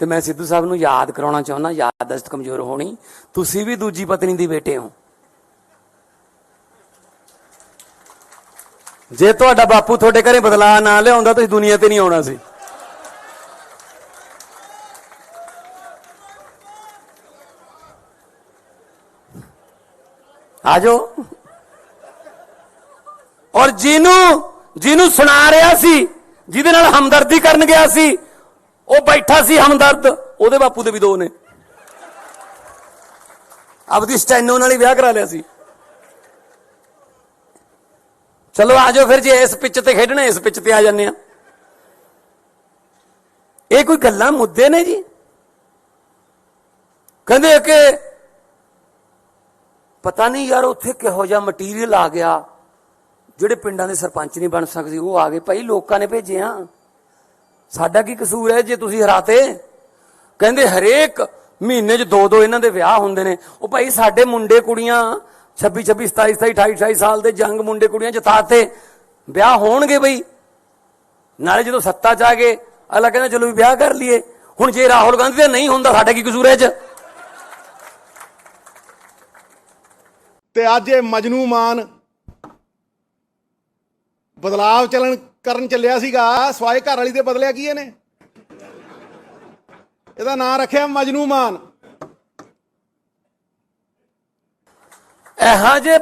ਤੇ ਮੈਂ ਸਿੱਧੂ ਸਾਹਿਬ ਨੂੰ ਯਾਦ ਕਰਾਉਣਾ ਚਾਹੁੰਦਾ, ਯਾਦਦਾਸ਼ਤ ਕਮਜ਼ੋਰ ਹੋਣੀ, ਤੁਸੀਂ ਵੀ ਦੂਜੀ ਪਤਨੀ ਦੇ ਬੇਟੇ ਹੋ। ਜੇ ਤੁਹਾਡਾ ਬਾਪੂ ਤੁਹਾਡੇ ਘਰੇ ਬਦਲਾ ਨਾ ਲਿਆਉਂਦਾ ਤੁਸੀਂ ਦੁਨੀਆ ਤੇ ਨਹੀਂ ਆਉਣਾ ਸੀ। ਆ ਜਾਓ। ਔਰ ਜਿਹਨੂੰ ਸੁਣਾ ਰਿਹਾ ਸੀ, ਜਿਹਦੇ ਨਾਲ ਹਮਦਰਦੀ ਕਰਨ ਗਿਆ ਸੀ, ਉਹ ਬੈਠਾ ਸੀ ਹਮਦਰਦ, ਉਹਦੇ ਬਾਪੂ ਦੇ ਵੀ 2 ਨੇ। ਆਪਦੀ ਸਟੈਨੋ ਨਾਲ ਹੀ ਵਿਆਹ ਕਰਾ ਲਿਆ ਸੀ। ਚਲੋ ਆ ਜਾਓ ਫਿਰ, ਜੇ ਇਸ ਪਿੱਚ ਤੇ ਖੇਡਣਾ ਇਸ ਪਿੱਚ ਤੇ ਆ ਜਾਂਦੇ ਆ। ਇਹ ਕੋਈ ਗੱਲਾਂ ਮੁੱਦੇ ਨੇ ਜੀ। ਕਹਿੰਦੇ ਕਿ ਪਤਾ ਨਹੀਂ ਯਾਰ ਉੱਥੇ ਕਿਹੋ ਜਿਹਾ ਮਟੀਰੀਅਲ ਆ ਗਿਆ, ਜਿਹੜੇ ਪਿੰਡਾਂ ਦੇ ਸਰਪੰਚ ਨਹੀਂ ਬਣ ਸਕਦੇ ਉਹ ਆ ਗਏ। ਭਾਈ ਲੋਕਾਂ ਨੇ ਭੇਜਿਆ, ਸਾਡਾ ਕੀ ਕਸੂਰ ਹੈ ਜੇ ਤੁਸੀਂ ਹਰਾਤੇ। ਕਹਿੰਦੇ ਹਰੇਕ ਮਹੀਨੇ 'ਚ 2-2 ਇਹਨਾਂ ਦੇ ਵਿਆਹ ਹੁੰਦੇ ਨੇ। ਉਹ ਭਾਈ ਸਾਡੇ ਮੁੰਡੇ ਕੁੜੀਆਂ 26-26, 27-27, 28-28 ਸਾਲ ਦੇ ਜੰਗ ਮੁੰਡੇ ਕੁੜੀਆਂ ਜਿਤਾਤੇ, ਵਿਆਹ ਹੋਣਗੇ ਬਈ। ਨਾਲੇ ਜਦੋਂ ਸੱਤਾ 'ਚ ਆ ਗਏ ਅਗਲਾ ਕਹਿੰਦਾ ਚਲੋ ਵੀ ਵਿਆਹ ਕਰ ਲਈਏ। ਹੁਣ ਜੇ ਰਾਹੁਲ ਗਾਂਧੀ ਦਾ ਨਹੀਂ ਹੁੰਦਾ, ਸਾਡਾ ਕੀ ਕਸੂਰ ਹੈ 'ਚ। ਤੇ ਅੱਜ ਇਹ ਮਜਨੂ ਮਾਨ ਬਦਲਾਵ ਕਰਨ ਚੱਲਿਆ ਸੀਗਾ, ਸਵਾਏ ਘਰ ਵਾਲੀ ਦੇ ਬਦਲਿਆ ਕੀ ਇਹਨੇ? ਇਹਦਾ ਨਾਂ ਰੱਖਿਆ ਮਜਨੂ ਮਾਨ। ਇਹੋ ਜਿਹੇ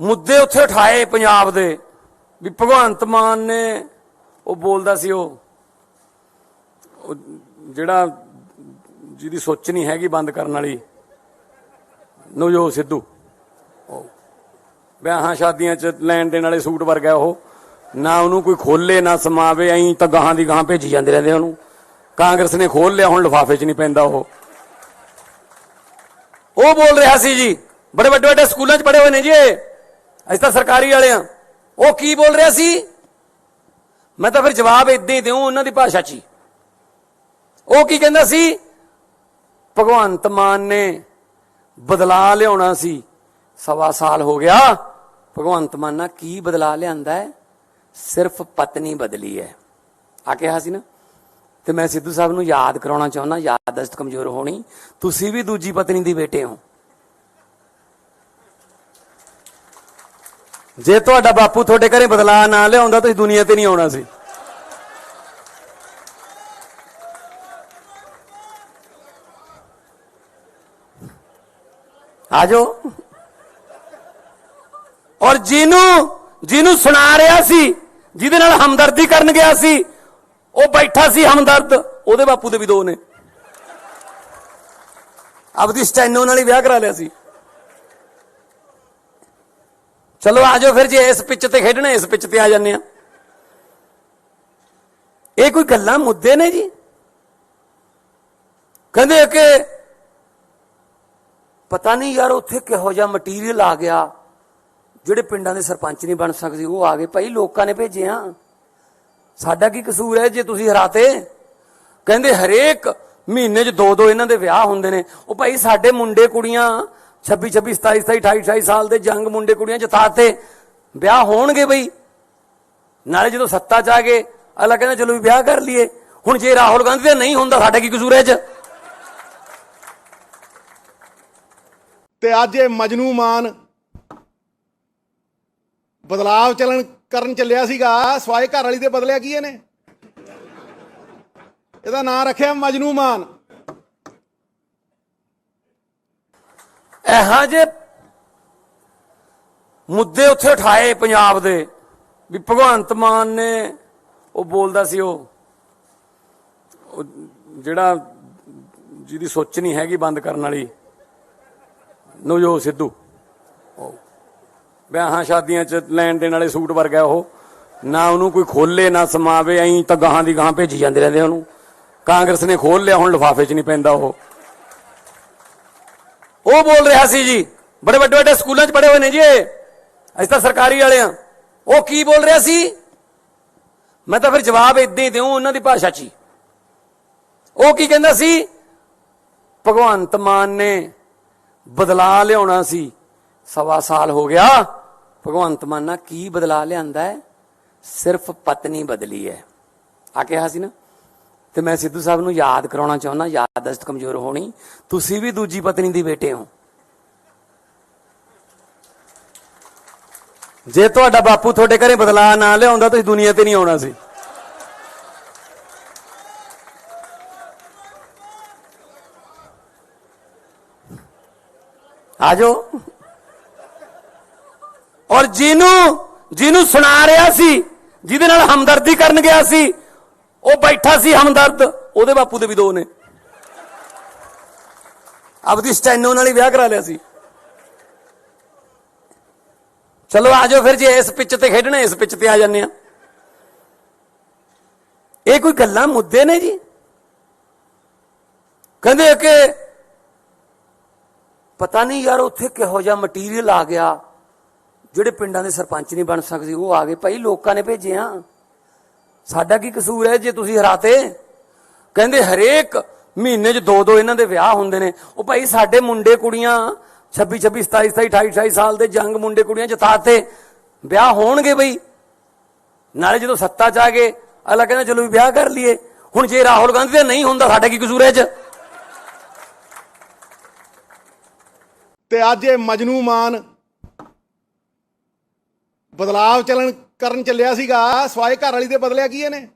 ਮੁੱਦੇ ਉੱਥੇ ਉਠਾਏ ਪੰਜਾਬ ਦੇ ਵੀ ਭਗਵੰਤ ਮਾਨ ਨੇ, ਉਹ ਬੋਲਦਾ ਸੀ ਉਹ ਜਿਹੜਾ ਜਿਹਦੀ ਸੋਚ ਨਹੀਂ ਹੈਗੀ ਬੰਦ ਕਰਨ ਵਾਲੀ, ਨਵਜੋਤ ਸਿੱਧੂ ਵਿਆਹਾਂ ਸ਼ਾਦੀਆਂ 'ਚ ਲੈਣ ਦੇਣ ਵਾਲੇ ਸੂਟ ਵਰਗਾ ਉਹ, ਨਾ ਉਹਨੂੰ ਕੋਈ ਖੋਲੇ ਨਾ ਸਮਾਵੇ, ਐਂ ਤਾਂ ਗਾਹਾਂ ਦੀ ਗਾਹਾਂ ਭੇਜੀ ਜਾਂਦੇ ਰਹਿੰਦੇ ਉਹਨੂੰ। ਕਾਂਗਰਸ ਨੇ ਖੋਲ ਲਿਆ, ਹੁਣ ਲਿਫਾਫੇ 'ਚ ਨਹੀਂ ਪੈਂਦਾ ਉਹ ਬੋਲ ਰਿਹਾ ਸੀ ਜੀ, ਬੜੇ ਵੱਡੇ ਵੱਡੇ ਸਕੂਲਾਂ 'ਚ ਪੜ੍ਹੇ ਹੋਏ ਨੇ ਜੀ ਇਹ, ਅਸੀਂ ਤਾਂ ਸਰਕਾਰੀ ਵਾਲੇ ਆ। ਉਹ ਕੀ ਬੋਲ ਰਿਹਾ ਸੀ, ਮੈਂ ਤਾਂ ਫਿਰ ਜਵਾਬ ਇਦਾਂ ਹੀ ਦਿਉ ਉਹਨਾਂ ਦੀ ਭਾਸ਼ਾ 'ਚ ਹੀ। ਉਹ ਕੀ ਕਹਿੰਦਾ ਸੀ, ਭਗਵੰਤ ਮਾਨ ਨੇ ਬਦਲਾ ਲਿਆਉਣਾ ਸੀ, 1.25 ਸਾਲ ਹੋ ਗਿਆ। ਭਗਵੰਤ ਮਾਨ ਨਾਲ ਕੀ ਬਦਲਾ ਲਿਆਂਦਾ ਹੈ, ਸਿਰਫ ਪਤਨੀ ਬਦਲੀ ਹੈ ਆ ਕਿਹਾ ਸੀ ਨਾ। ਤੇ ਮੈਂ ਸਿੱਧੂ ਸਾਹਿਬ ਨੂੰ ਯਾਦ ਕਰਾਉਣਾ ਚਾਹੁੰਦਾ, ਯਾਦਦਾਸ਼ਤ ਕਮਜ਼ੋਰ ਹੋਣੀ, ਤੁਸੀਂ ਵੀ ਦੂਜੀ ਪਤਨੀ ਦੇ ਬੇਟੇ ਹੋ। ਜੇ ਤੁਹਾਡਾ ਬਾਪੂ ਤੁਹਾਡੇ ਘਰੇ ਬਦਲਾ ਨਾ ਲਿਆਉਂਦਾ ਤੁਸੀਂ ਦੁਨੀਆ ਤੇ ਨਹੀਂ ਆਉਣਾ ਸੀ। ਆ ਜਾਓ। ਔਰ ਜਿਹਨੂੰ ਸੁਣਾ ਰਿਹਾ ਸੀ, ਜਿਹਦੇ ਨਾਲ ਹਮਦਰਦੀ ਕਰਨ ਗਿਆ ਸੀ, ਉਹ ਬੈਠਾ ਸੀ ਹਮਦਰਦ, ਉਹਦੇ ਬਾਪੂ ਦੇ ਵੀ 2 ਨੇ। ਆਪਦੀ ਸਟੈਨੋ ਨਾਲ ਹੀ ਵਿਆਹ ਕਰਾ ਲਿਆ ਸੀ। ਚਲੋ ਆ ਜਾਓ ਫਿਰ, ਜੇ ਇਸ ਪਿੱਚ ਤੇ ਖੇਡਣਾ ਇਸ ਪਿੱਚ ਤੇ ਆ ਜਾਂਦੇ ਆ। ਇਹ ਕੋਈ ਗੱਲਾਂ ਮੁੱਦੇ ਨੇ ਜੀ। ਕਹਿੰਦੇ ਕਿ ਪਤਾ ਨਹੀਂ ਯਾਰ ਉੱਥੇ ਕਿਹੋ ਜਿਹਾ ਮਟੀਰੀਅਲ ਆ ਗਿਆ, ਜਿਹੜੇ ਪਿੰਡਾਂ ਦੇ ਸਰਪੰਚ ਨਹੀਂ ਬਣ ਸਕਦੇ ਉਹ ਆ ਗਏ। ਭਾਈ ਲੋਕਾਂ ਨੇ ਭੇਜਿਆ, ਸਾਡਾ ਕੀ ਕਸੂਰ ਹੈ ਜੇ ਤੁਸੀਂ ਹਰਾਤੇ। ਕਹਿੰਦੇ ਹਰੇਕ ਮਹੀਨੇ 'ਚ 2-2 ਇਹਨਾਂ ਦੇ ਵਿਆਹ ਹੁੰਦੇ ਨੇ। ਉਹ ਭਾਈ ਸਾਡੇ ਮੁੰਡੇ ਕੁੜੀਆਂ 26-26, 27-27, 28-28 ਸਾਲ ਦੇ ਜੰਗ ਮੁੰਡੇ ਕੁੜੀਆਂ ਜਿਤਾਤੇ, ਵਿਆਹ ਹੋਣਗੇ ਬਈ। ਨਾਲੇ ਜਦੋਂ ਸੱਤਾ 'ਚ ਆ ਗਏ ਅਗਲਾ ਕਹਿੰਦਾ ਚਲੋ ਵੀ ਵਿਆਹ ਕਰ ਲਈਏ। ਹੁਣ ਜੇ ਰਾਹੁਲ ਗਾਂਧੀ ਦਾ ਨਹੀਂ ਹੁੰਦਾ, ਸਾਡਾ ਕੀ ਕਸੂਰ ਹੈ 'ਚ। ਤੇ ਅੱਜ ਇਹ ਮਜਨੂ ਮਾਨ ਬਦਲਾਵ ਕਰਨ ਚੱਲਿਆ ਸੀਗਾ, ਸਵਾਏ ਘਰ ਵਾਲੀ ਦੇ ਬਦਲਿਆ ਕੀ ਇਹਨੇ? ਇਹਦਾ ਨਾਂ ਰੱਖਿਆ ਮਜਨੂ ਮਾਨ। ਇਹੋ ਜਿਹੇ ਮੁੱਦੇ ਉੱਥੇ ਉਠਾਏ ਪੰਜਾਬ ਦੇ ਵੀ ਭਗਵੰਤ ਮਾਨ ਨੇ, ਉਹ ਬੋਲਦਾ ਸੀ ਉਹ ਜਿਹੜਾ ਜਿਹਦੀ ਸੋਚ ਨਹੀਂ ਹੈਗੀ ਬੰਦ ਕਰਨ ਵਾਲੀ, ਨਵਜੋਤ ਸਿੱਧੂ ਵਿਆਹਾਂ ਸ਼ਾਦੀਆਂ 'ਚ ਲੈਣ ਦੇਣ ਵਾਲੇ ਸੂਟ ਵਰਗਾ ਉਹ, ਨਾ ਉਹਨੂੰ ਕੋਈ ਖੋਲੇ ਨਾ ਸਮਾਵੇ, ਐਂ ਤਾਂ ਗਾਹਾਂ ਦੀ ਗਾਹਾਂ ਭੇਜੀ ਜਾਂਦੇ ਰਹਿੰਦੇ ਉਹਨੂੰ। ਕਾਂਗਰਸ ਨੇ ਖੋਲ ਲਿਆ, ਹੁਣ ਲਿਫਾਫੇ 'ਚ ਨਹੀਂ ਪੈਂਦਾ ਉਹ ਬੋਲ ਰਿਹਾ ਸੀ ਜੀ, ਬੜੇ ਵੱਡੇ ਵੱਡੇ ਸਕੂਲਾਂ 'ਚ ਪੜ੍ਹੇ ਹੋਏ ਨੇ ਜੀ, ਅਸੀਂ ਤਾਂ ਸਰਕਾਰੀ ਵਾਲੇ ਆ। ਉਹ ਕੀ ਬੋਲ ਰਿਹਾ ਸੀ, ਮੈਂ ਤਾਂ ਫਿਰ ਜਵਾਬ ਇਦਾਂ ਹੀ ਦਿਉ ਉਹਨਾਂ ਦੀ ਭਾਸ਼ਾ 'ਚ ਹੀ। ਉਹ ਕੀ ਕਹਿੰਦਾ ਸੀ, ਭਗਵੰਤ ਮਾਨ ਨੇ ਬਦਲਾ ਲਿਆਉਣਾ ਸੀ, 1.25 ਸਾਲ ਹੋ ਗਿਆ। ਭਗਵੰਤ ਮਾਨ ਨਾਲ ਕੀ ਬਦਲਾ ਲਿਆਂਦਾ ਹੈ, ਸਿਰਫ ਪਤਨੀ ਬਦਲੀ ਹੈ ਆ ਕਿਹਾ ਸੀ ਨਾ। ਤੇ ਮੈਂ ਸਿੱਧੂ ਸਾਹਿਬ ਨੂੰ ਯਾਦ ਕਰਾਉਣਾ ਚਾਹੁੰਦਾ, ਯਾਦਦਾਸ਼ਤ ਕਮਜ਼ੋਰ ਹੋਣੀ, ਤੁਸੀਂ ਵੀ ਦੂਜੀ ਪਤਨੀ ਦੀ ਬੇਟੇ ਹੋ। ਜੇ ਤੁਹਾਡਾ ਬਾਪੂ ਤੁਹਾਡੇ ਘਰੇ ਬਦਲਾ ਨਾ ਲਿਆਉਂਦਾ ਤੁਸੀਂ ਦੁਨੀਆ ਤੇ ਨਹੀਂ ਆਉਣਾ ਸੀ। ਆਜੋ। ਔਰ ਜਿਹਨੂੰ ਸੁਣਾ ਰਿਹਾ ਸੀ, ਜਿਹਦੇ ਨਾਲ ਹਮਦਰਦੀ ਕਰਨ ਗਿਆ ਸੀ, ਉਹ ਬੈਠਾ ਸੀ ਹਮਦਰਦ, ਉਹਦੇ ਬਾਪੂ ਦੇ ਵੀ 2 ਨੇ। ਆਪਦੀ ਸਟੈਨੋ ਨਾਲ ਹੀ ਵਿਆਹ ਕਰਾ ਲਿਆ ਸੀ। ਚਲੋ ਆਜੋ ਫਿਰ, ਜੇ ਇਸ ਪਿੱਚ ਤੇ ਖੇਡਣਾ ਇਸ ਪਿੱਚ ਤੇ ਆ ਜਾਂਦੇ ਆ। ਇਹ ਕੋਈ ਗੱਲਾਂ ਮੁੱਦੇ ਨੇ ਜੀ। ਕਹਿੰਦੇ ਕਿ ਪਤਾ ਨਹੀਂ ਯਾਰ ਉੱਥੇ ਕਿਹੋ ਜਿਹਾ ਮਟੀਰੀਅਲ ਆ ਗਿਆ, ਜਿਹੜੇ ਪਿੰਡਾਂ ਦੇ ਸਰਪੰਚ ਨਹੀਂ ਬਣ ਸਕਦੇ ਉਹ ਆ ਗਏ। ਭਾਈ ਲੋਕਾਂ ਨੇ ਭੇਜੇ ਆ, ਸਾਡਾ ਕੀ ਕਸੂਰ ਹੈ ਜੇ ਤੁਸੀਂ ਹਰਾਤੇ। ਕਹਿੰਦੇ ਹਰੇਕ ਮਹੀਨੇ 'ਚ 2-2 ਇਹਨਾਂ ਦੇ ਵਿਆਹ ਹੁੰਦੇ ਨੇ। ਉਹ ਭਾਈ ਸਾਡੇ ਮੁੰਡੇ ਕੁੜੀਆਂ 26, 27, 28, 28 ਸਾਲ ਦੇ ਜੰਗ ਮੁੰਡੇ ਕੁੜੀਆਂ ਜਿਤਾਤੇ, ਵਿਆਹ ਹੋਣਗੇ ਬਈ। ਨਾਲੇ ਜਦੋਂ ਸੱਤਾ 'ਚ ਆ ਗਏ ਅਗਲਾ ਕਹਿੰਦਾ ਚਲੋ ਵੀ ਵਿਆਹ ਕਰ ਲਈਏ। ਹੁਣ ਜੇ ਰਾਹੁਲ ਗਾਂਧੀ ਦਾ ਨਹੀਂ ਹੁੰਦਾ, ਸਾਡਾ ਕੀ ਕਸੂਰ ਹੈ ਇਹ 'ਚ। ਤੇ ਅੱਜ ਇਹ ਮਜਨੂ ਮਾਨ ਬਦਲਾਵ ਕਰਨ ਚੱਲਿਆ ਸੀਗਾ, ਸਵਾਏ ਘਰ ਵਾਲੀ ਦੇ ਬਦਲਿਆ ਕੀ ਇਹਨੇ?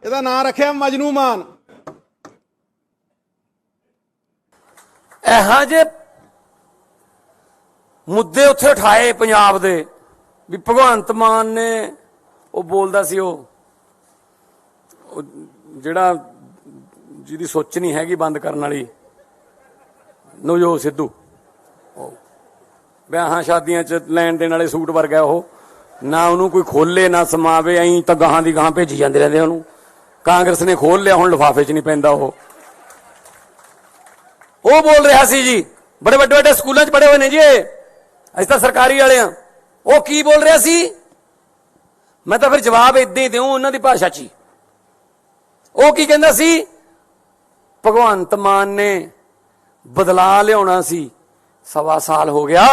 ਇਹਦਾ ਨਾਂ ਰੱਖਿਆ ਮਜਨੂ ਮਾਨ। ਇਹੋ ਜਿਹੇ ਮੁੱਦੇ ਉੱਥੇ ਉਠਾਏ ਪੰਜਾਬ ਦੇ ਵੀ ਭਗਵੰਤ ਮਾਨ ਨੇ, ਉਹ ਬੋਲਦਾ ਸੀ ਉਹ ਜਿਹੜਾ ਜਿਹਦੀ ਸੋਚ ਨਹੀਂ ਹੈਗੀ ਬੰਦ ਕਰਨ ਵਾਲੀ, ਨਵਜੋਤ ਸਿੱਧੂ ਵਿਆਹਾਂ ਸ਼ਾਦੀਆਂ 'ਚ ਲੈਣ ਦੇਣ ਵਾਲੇ ਸੂਟ ਵਰਗਾ ਉਹ, ਨਾ ਉਹਨੂੰ ਕੋਈ ਖੋਲੇ ਨਾ ਸਮਾਵੇ, ਐਂ ਤਾਂ ਗਾਹਾਂ ਦੀ ਗਾਹਾਂ ਭੇਜੀ ਜਾਂਦੇ ਰਹਿੰਦੇ ਉਹਨੂੰ। ਕਾਂਗਰਸ ਨੇ ਖੋਲ ਲਿਆ, ਹੁਣ ਲਿਫਾਫੇ 'ਚ ਨਹੀਂ ਪੈਂਦਾ ਉਹ ਬੋਲ ਰਿਹਾ ਸੀ ਜੀ, ਬੜੇ ਵੱਡੇ ਵੱਡੇ ਸਕੂਲਾਂ 'ਚ ਪੜ੍ਹੇ ਹੋਏ ਨੇ ਜੀ, ਅਸੀਂ ਤਾਂ ਸਰਕਾਰੀ ਵਾਲੇ ਆ। ਉਹ ਕੀ ਬੋਲ ਰਿਹਾ ਸੀ, ਮੈਂ ਤਾਂ ਫਿਰ ਜਵਾਬ ਇਦਾਂ ਹੀ ਦਿਉ ਉਹਨਾਂ ਦੀ ਭਾਸ਼ਾ 'ਚ ਹੀ। ਉਹ ਕੀ ਕਹਿੰਦਾ ਸੀ, ਭਗਵੰਤ ਮਾਨ ਨੇ ਬਦਲਾ ਲਿਆਉਣਾ ਸੀ, 1.25 ਸਾਲ ਹੋ ਗਿਆ।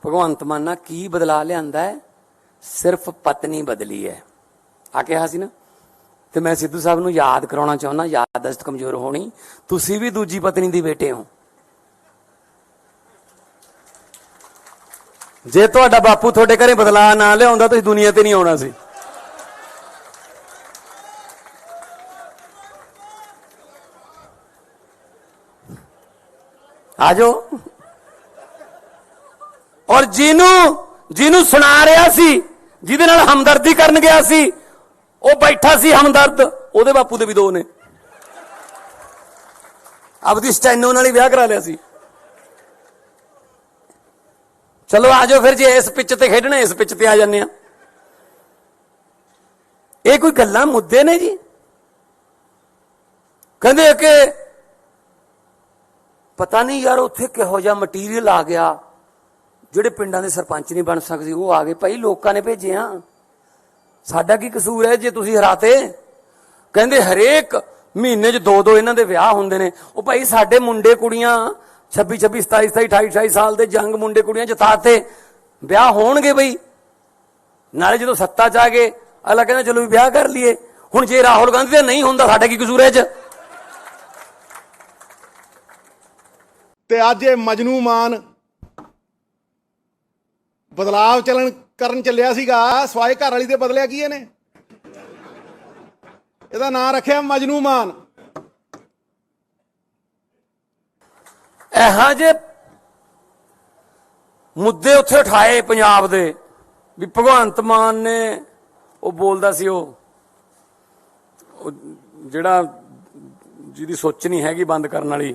ਭਗਵੰਤ ਮਾਨ ਨਾਲ ਕੀ ਬਦਲਾ ਲਿਆਂਦਾ ਹੈ, ਸਿਰਫ ਪਤਨੀ ਬਦਲੀ ਹੈ ਆ ਕਿਹਾ ਸੀ ਨਾ। ਤੇ ਮੈਂ ਸਿੱਧੂ ਸਾਹਿਬ ਨੂੰ ਯਾਦ ਕਰਾਉਣਾ ਚਾਹੁੰਦਾ, ਯਾਦਦਾਸ਼ਤ ਕਮਜ਼ੋਰ ਹੋਣੀ, ਤੁਸੀਂ ਵੀ ਦੂਜੀ ਪਤਨੀ ਦੀ ਬੇਟੇ ਹੋ। ਜੇ ਤੁਹਾਡਾ ਬਾਪੂ ਤੁਹਾਡੇ ਘਰੇ ਬਦਲਾ ਨਾ ਲਿਆਉਂਦਾ ਤੁਸੀਂ ਦੁਨੀਆ ਤੇ ਨਹੀਂ ਆਉਣਾ ਸੀ। ਆਜੋ। ਔਰ ਜਿਹਨੂੰ ਸੁਣਾ ਰਿਹਾ ਸੀ, ਜਿਹਦੇ ਨਾਲ ਹਮਦਰਦੀ ਕਰਨ ਗਿਆ ਸੀ, ਉਹ ਬੈਠਾ ਸੀ ਹਮਦਰਦ, ਉਹਦੇ ਬਾਪੂ ਦੇ ਵੀ 2 ਨੇ। ਆਪਦੀ ਸਟੈਨੋ ਨਾਲ ਹੀ ਵਿਆਹ ਕਰਾ ਲਿਆ ਸੀ। ਚਲੋ ਆਜੋ ਫਿਰ, ਜੇ ਇਸ ਪਿੱਚ ਤੇ ਖੇਡਣਾ ਇਸ ਪਿੱਚ ਤੇ ਆ ਜਾਂਦੇ ਆ। ਇਹ ਕੋਈ ਗੱਲਾਂ ਮੁੱਦੇ ਨੇ ਜੀ। ਕਹਿੰਦੇ ਕਿ ਪਤਾ ਨਹੀਂ ਯਾਰ ਉੱਥੇ ਕਿਹੋ ਜਿਹਾ ਮਟੀਰੀਅਲ ਆ ਗਿਆ, ਜਿਹੜੇ ਪਿੰਡਾਂ ਦੇ ਸਰਪੰਚ ਨਹੀਂ ਬਣ ਸਕਦੇ ਉਹ ਆ ਗਏ। ਭਾਈ ਲੋਕਾਂ ਨੇ ਭੇਜੇ ਆ, ਸਾਡਾ ਕੀ ਕਸੂਰ ਹੈ ਜੇ ਤੁਸੀਂ ਹਰਾਤੇ। ਕਹਿੰਦੇ ਹਰੇਕ ਮਹੀਨੇ 'ਚ 2-2 ਇਹਨਾਂ ਦੇ ਵਿਆਹ ਹੁੰਦੇ ਨੇ। ਉਹ ਭਾਈ ਸਾਡੇ ਮੁੰਡੇ ਕੁੜੀਆਂ 26, 27, 28, 28 ਸਾਲ ਦੇ ਜੰਗ ਮੁੰਡੇ ਕੁੜੀਆਂ ਜਿਤਾਤੇ, ਵਿਆਹ ਹੋਣਗੇ ਬਈ। ਨਾਲੇ ਜਦੋਂ ਸੱਤਾ 'ਚ ਆ ਗਏ ਅਗਲਾ ਕਹਿੰਦਾ ਚਲੋ ਵੀ ਵਿਆਹ ਕਰ ਲਈਏ। ਹੁਣ ਜੇ ਰਾਹੁਲ ਗਾਂਧੀ ਦਾ ਨਹੀਂ ਹੁੰਦਾ, ਸਾਡਾ ਕੀ ਕਸੂਰ ਹੈ ਇਹ 'ਚ। ਤੇ ਅੱਜ ਇਹ ਮਜਨੂ ਮਾਨ ਬਦਲਾਵ ਕਰਨ ਚੱਲਿਆ ਸੀਗਾ, ਸਵਾਏ ਘਰ ਵਾਲੀ ਦੇ ਬਦਲਿਆ ਕੀ ਇਹਨੇ? ਇਹਦਾ ਨਾਂ ਰੱਖਿਆ ਮਜਨੂ ਮਾਨ। ਇਹੋ ਜਿਹੇ ਮੁੱਦੇ ਉੱਥੇ ਉਠਾਏ ਪੰਜਾਬ ਦੇ ਵੀ ਭਗਵੰਤ ਮਾਨ ਨੇ, ਉਹ ਬੋਲਦਾ ਸੀ ਉਹ ਜਿਹੜਾ ਜਿਹਦੀ ਸੋਚ ਨਹੀਂ ਹੈਗੀ ਬੰਦ ਕਰਨ ਵਾਲੀ,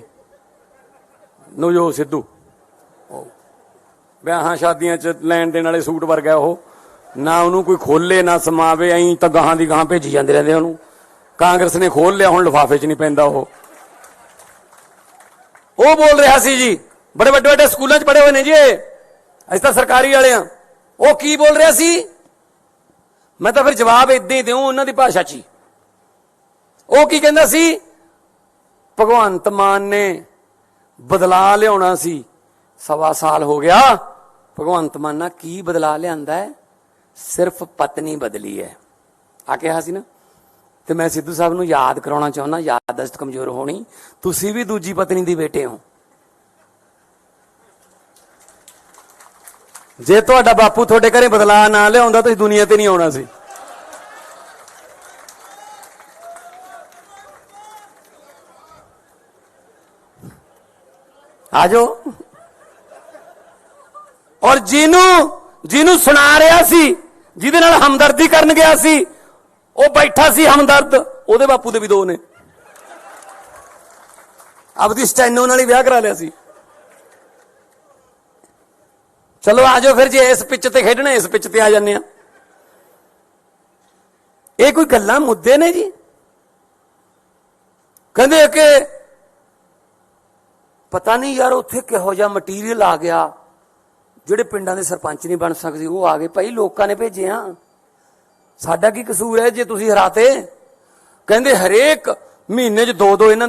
ਨਵਜੋਤ ਸਿੱਧੂ ਵਿਆਹਾਂ ਸ਼ਾਦੀਆਂ 'ਚ ਲੈਣ ਦੇਣ ਵਾਲੇ ਸੂਟ ਵਰਗਾ ਉਹ, ਨਾ ਉਹਨੂੰ ਕੋਈ ਖੋਲੇ ਨਾ ਸਮਾਵੇ, ਐਂ ਤਾਂ ਗਾਹਾਂ ਦੀ ਗਾਹਾਂ ਭੇਜੀ ਜਾਂਦੇ ਰਹਿੰਦੇ ਉਹਨੂੰ। ਕਾਂਗਰਸ ਨੇ ਖੋਲ ਲਿਆ, ਹੁਣ ਲਿਫਾਫੇ 'ਚ ਨਹੀਂ ਪੈਂਦਾ ਉਹ ਬੋਲ ਰਿਹਾ ਸੀ ਜੀ, ਬੜੇ ਵੱਡੇ ਵੱਡੇ ਸਕੂਲਾਂ 'ਚ ਪੜ੍ਹੇ ਹੋਏ ਨੇ ਜੀ, ਅਸੀਂ ਤਾਂ ਸਰਕਾਰੀ ਵਾਲੇ ਆ। ਉਹ ਕੀ ਬੋਲ ਰਿਹਾ ਸੀ? ਮੈਂ ਤਾਂ ਫਿਰ ਜਵਾਬ ਇਦਾਂ ਹੀ ਦਿਉ ਉਹਨਾਂ ਦੀ ਭਾਸ਼ਾ 'ਚ ਹੀ। ਉਹ ਕੀ ਕਹਿੰਦਾ ਸੀ? ਭਗਵੰਤ ਮਾਨ ਨੇ ਬਦਲਾ ਲਿਆਉਣਾ ਸੀ, 1.25 ਸਾਲ ਹੋ ਗਿਆ। ਭਗਵੰਤ ਮਾਨ ਨਾਲ ਕੀ ਬਦਲਾ ਲਿਆਂਦਾ ਹੈ? ਸਿਰਫ ਪਤਨੀ ਬਦਲੀ ਹੈ ਆ ਕਿਹਾ ਸੀ ਨਾ। ਤੇ ਮੈਂ ਸਿੱਧੂ ਸਾਹਿਬ ਨੂੰ ਯਾਦ ਕਰਾਉਣਾ ਚਾਹੁੰਦਾ, ਯਾਦਦਾਸ਼ਤ ਕਮਜ਼ੋਰ ਹੋਣੀ, ਤੁਸੀਂ ਵੀ ਦੂਜੀ ਪਤਨੀ ਦੀ ਬੇਟੇ ਹੋ। ਜੇ ਤੁਹਾਡਾ ਬਾਪੂ ਤੁਹਾਡੇ ਘਰੇ ਬਦਲਾ ਨਾ ਲਿਆਉਂਦਾ ਤੁਸੀਂ ਦੁਨੀਆ ਤੇ ਨਹੀਂ ਆਉਣਾ ਸੀ। ਆਜੋ। ਔਰ ਜਿਹਨੂੰ ਸੁਣਾ ਰਿਹਾ ਸੀ, ਜਿਹਦੇ ਨਾਲ ਹਮਦਰਦੀ ਕਰਨ ਗਿਆ ਸੀ, ਉਹ ਬੈਠਾ ਸੀ ਹਮਦਰਦ, ਉਹਦੇ ਬਾਪੂ ਦੇ ਵੀ 2 ਨੇ। ਆਪਦੀ ਸਟੈਨੋ ਨਾਲ ਹੀ ਵਿਆਹ ਕਰਾ ਲਿਆ ਸੀ। ਚਲੋ ਆਜੋ ਫਿਰ, ਜੇ ਇਸ ਪਿੱਚ ਤੇ ਖੇਡਣਾ ਇਸ ਪਿੱਚ ਤੇ ਆ ਜਾਂਦੇ ਆ। ਇਹ ਕੋਈ ਗੱਲਾਂ ਮੁੱਦੇ ਨੇ ਜੀ? ਕਹਿੰਦੇ ਕਿ ਪਤਾ ਨਹੀਂ ਯਾਰ ਉੱਥੇ ਕਿਹੋ ਜਿਹਾ ਮਟੀਰੀਅਲ ਆ ਗਿਆ, ਜਿਹੜੇ ਪਿੰਡਾਂ ਦੇ ਸਰਪੰਚ ਨਹੀਂ ਬਣ ਸਕਦੇ ਉਹ ਆ ਗਏ। ਭਾਈ ਲੋਕਾਂ ਨੇ ਭੇਜੇ ਆ, ਸਾਡਾ ਕੀ ਕਸੂਰ ਹੈ ਜੇ ਤੁਸੀਂ ਹਰਾਤੇ? ਕਹਿੰਦੇ ਹਰੇਕ ਮਹੀਨੇ 'ਚ 2-2 ਇਹਨਾਂ ਦੇ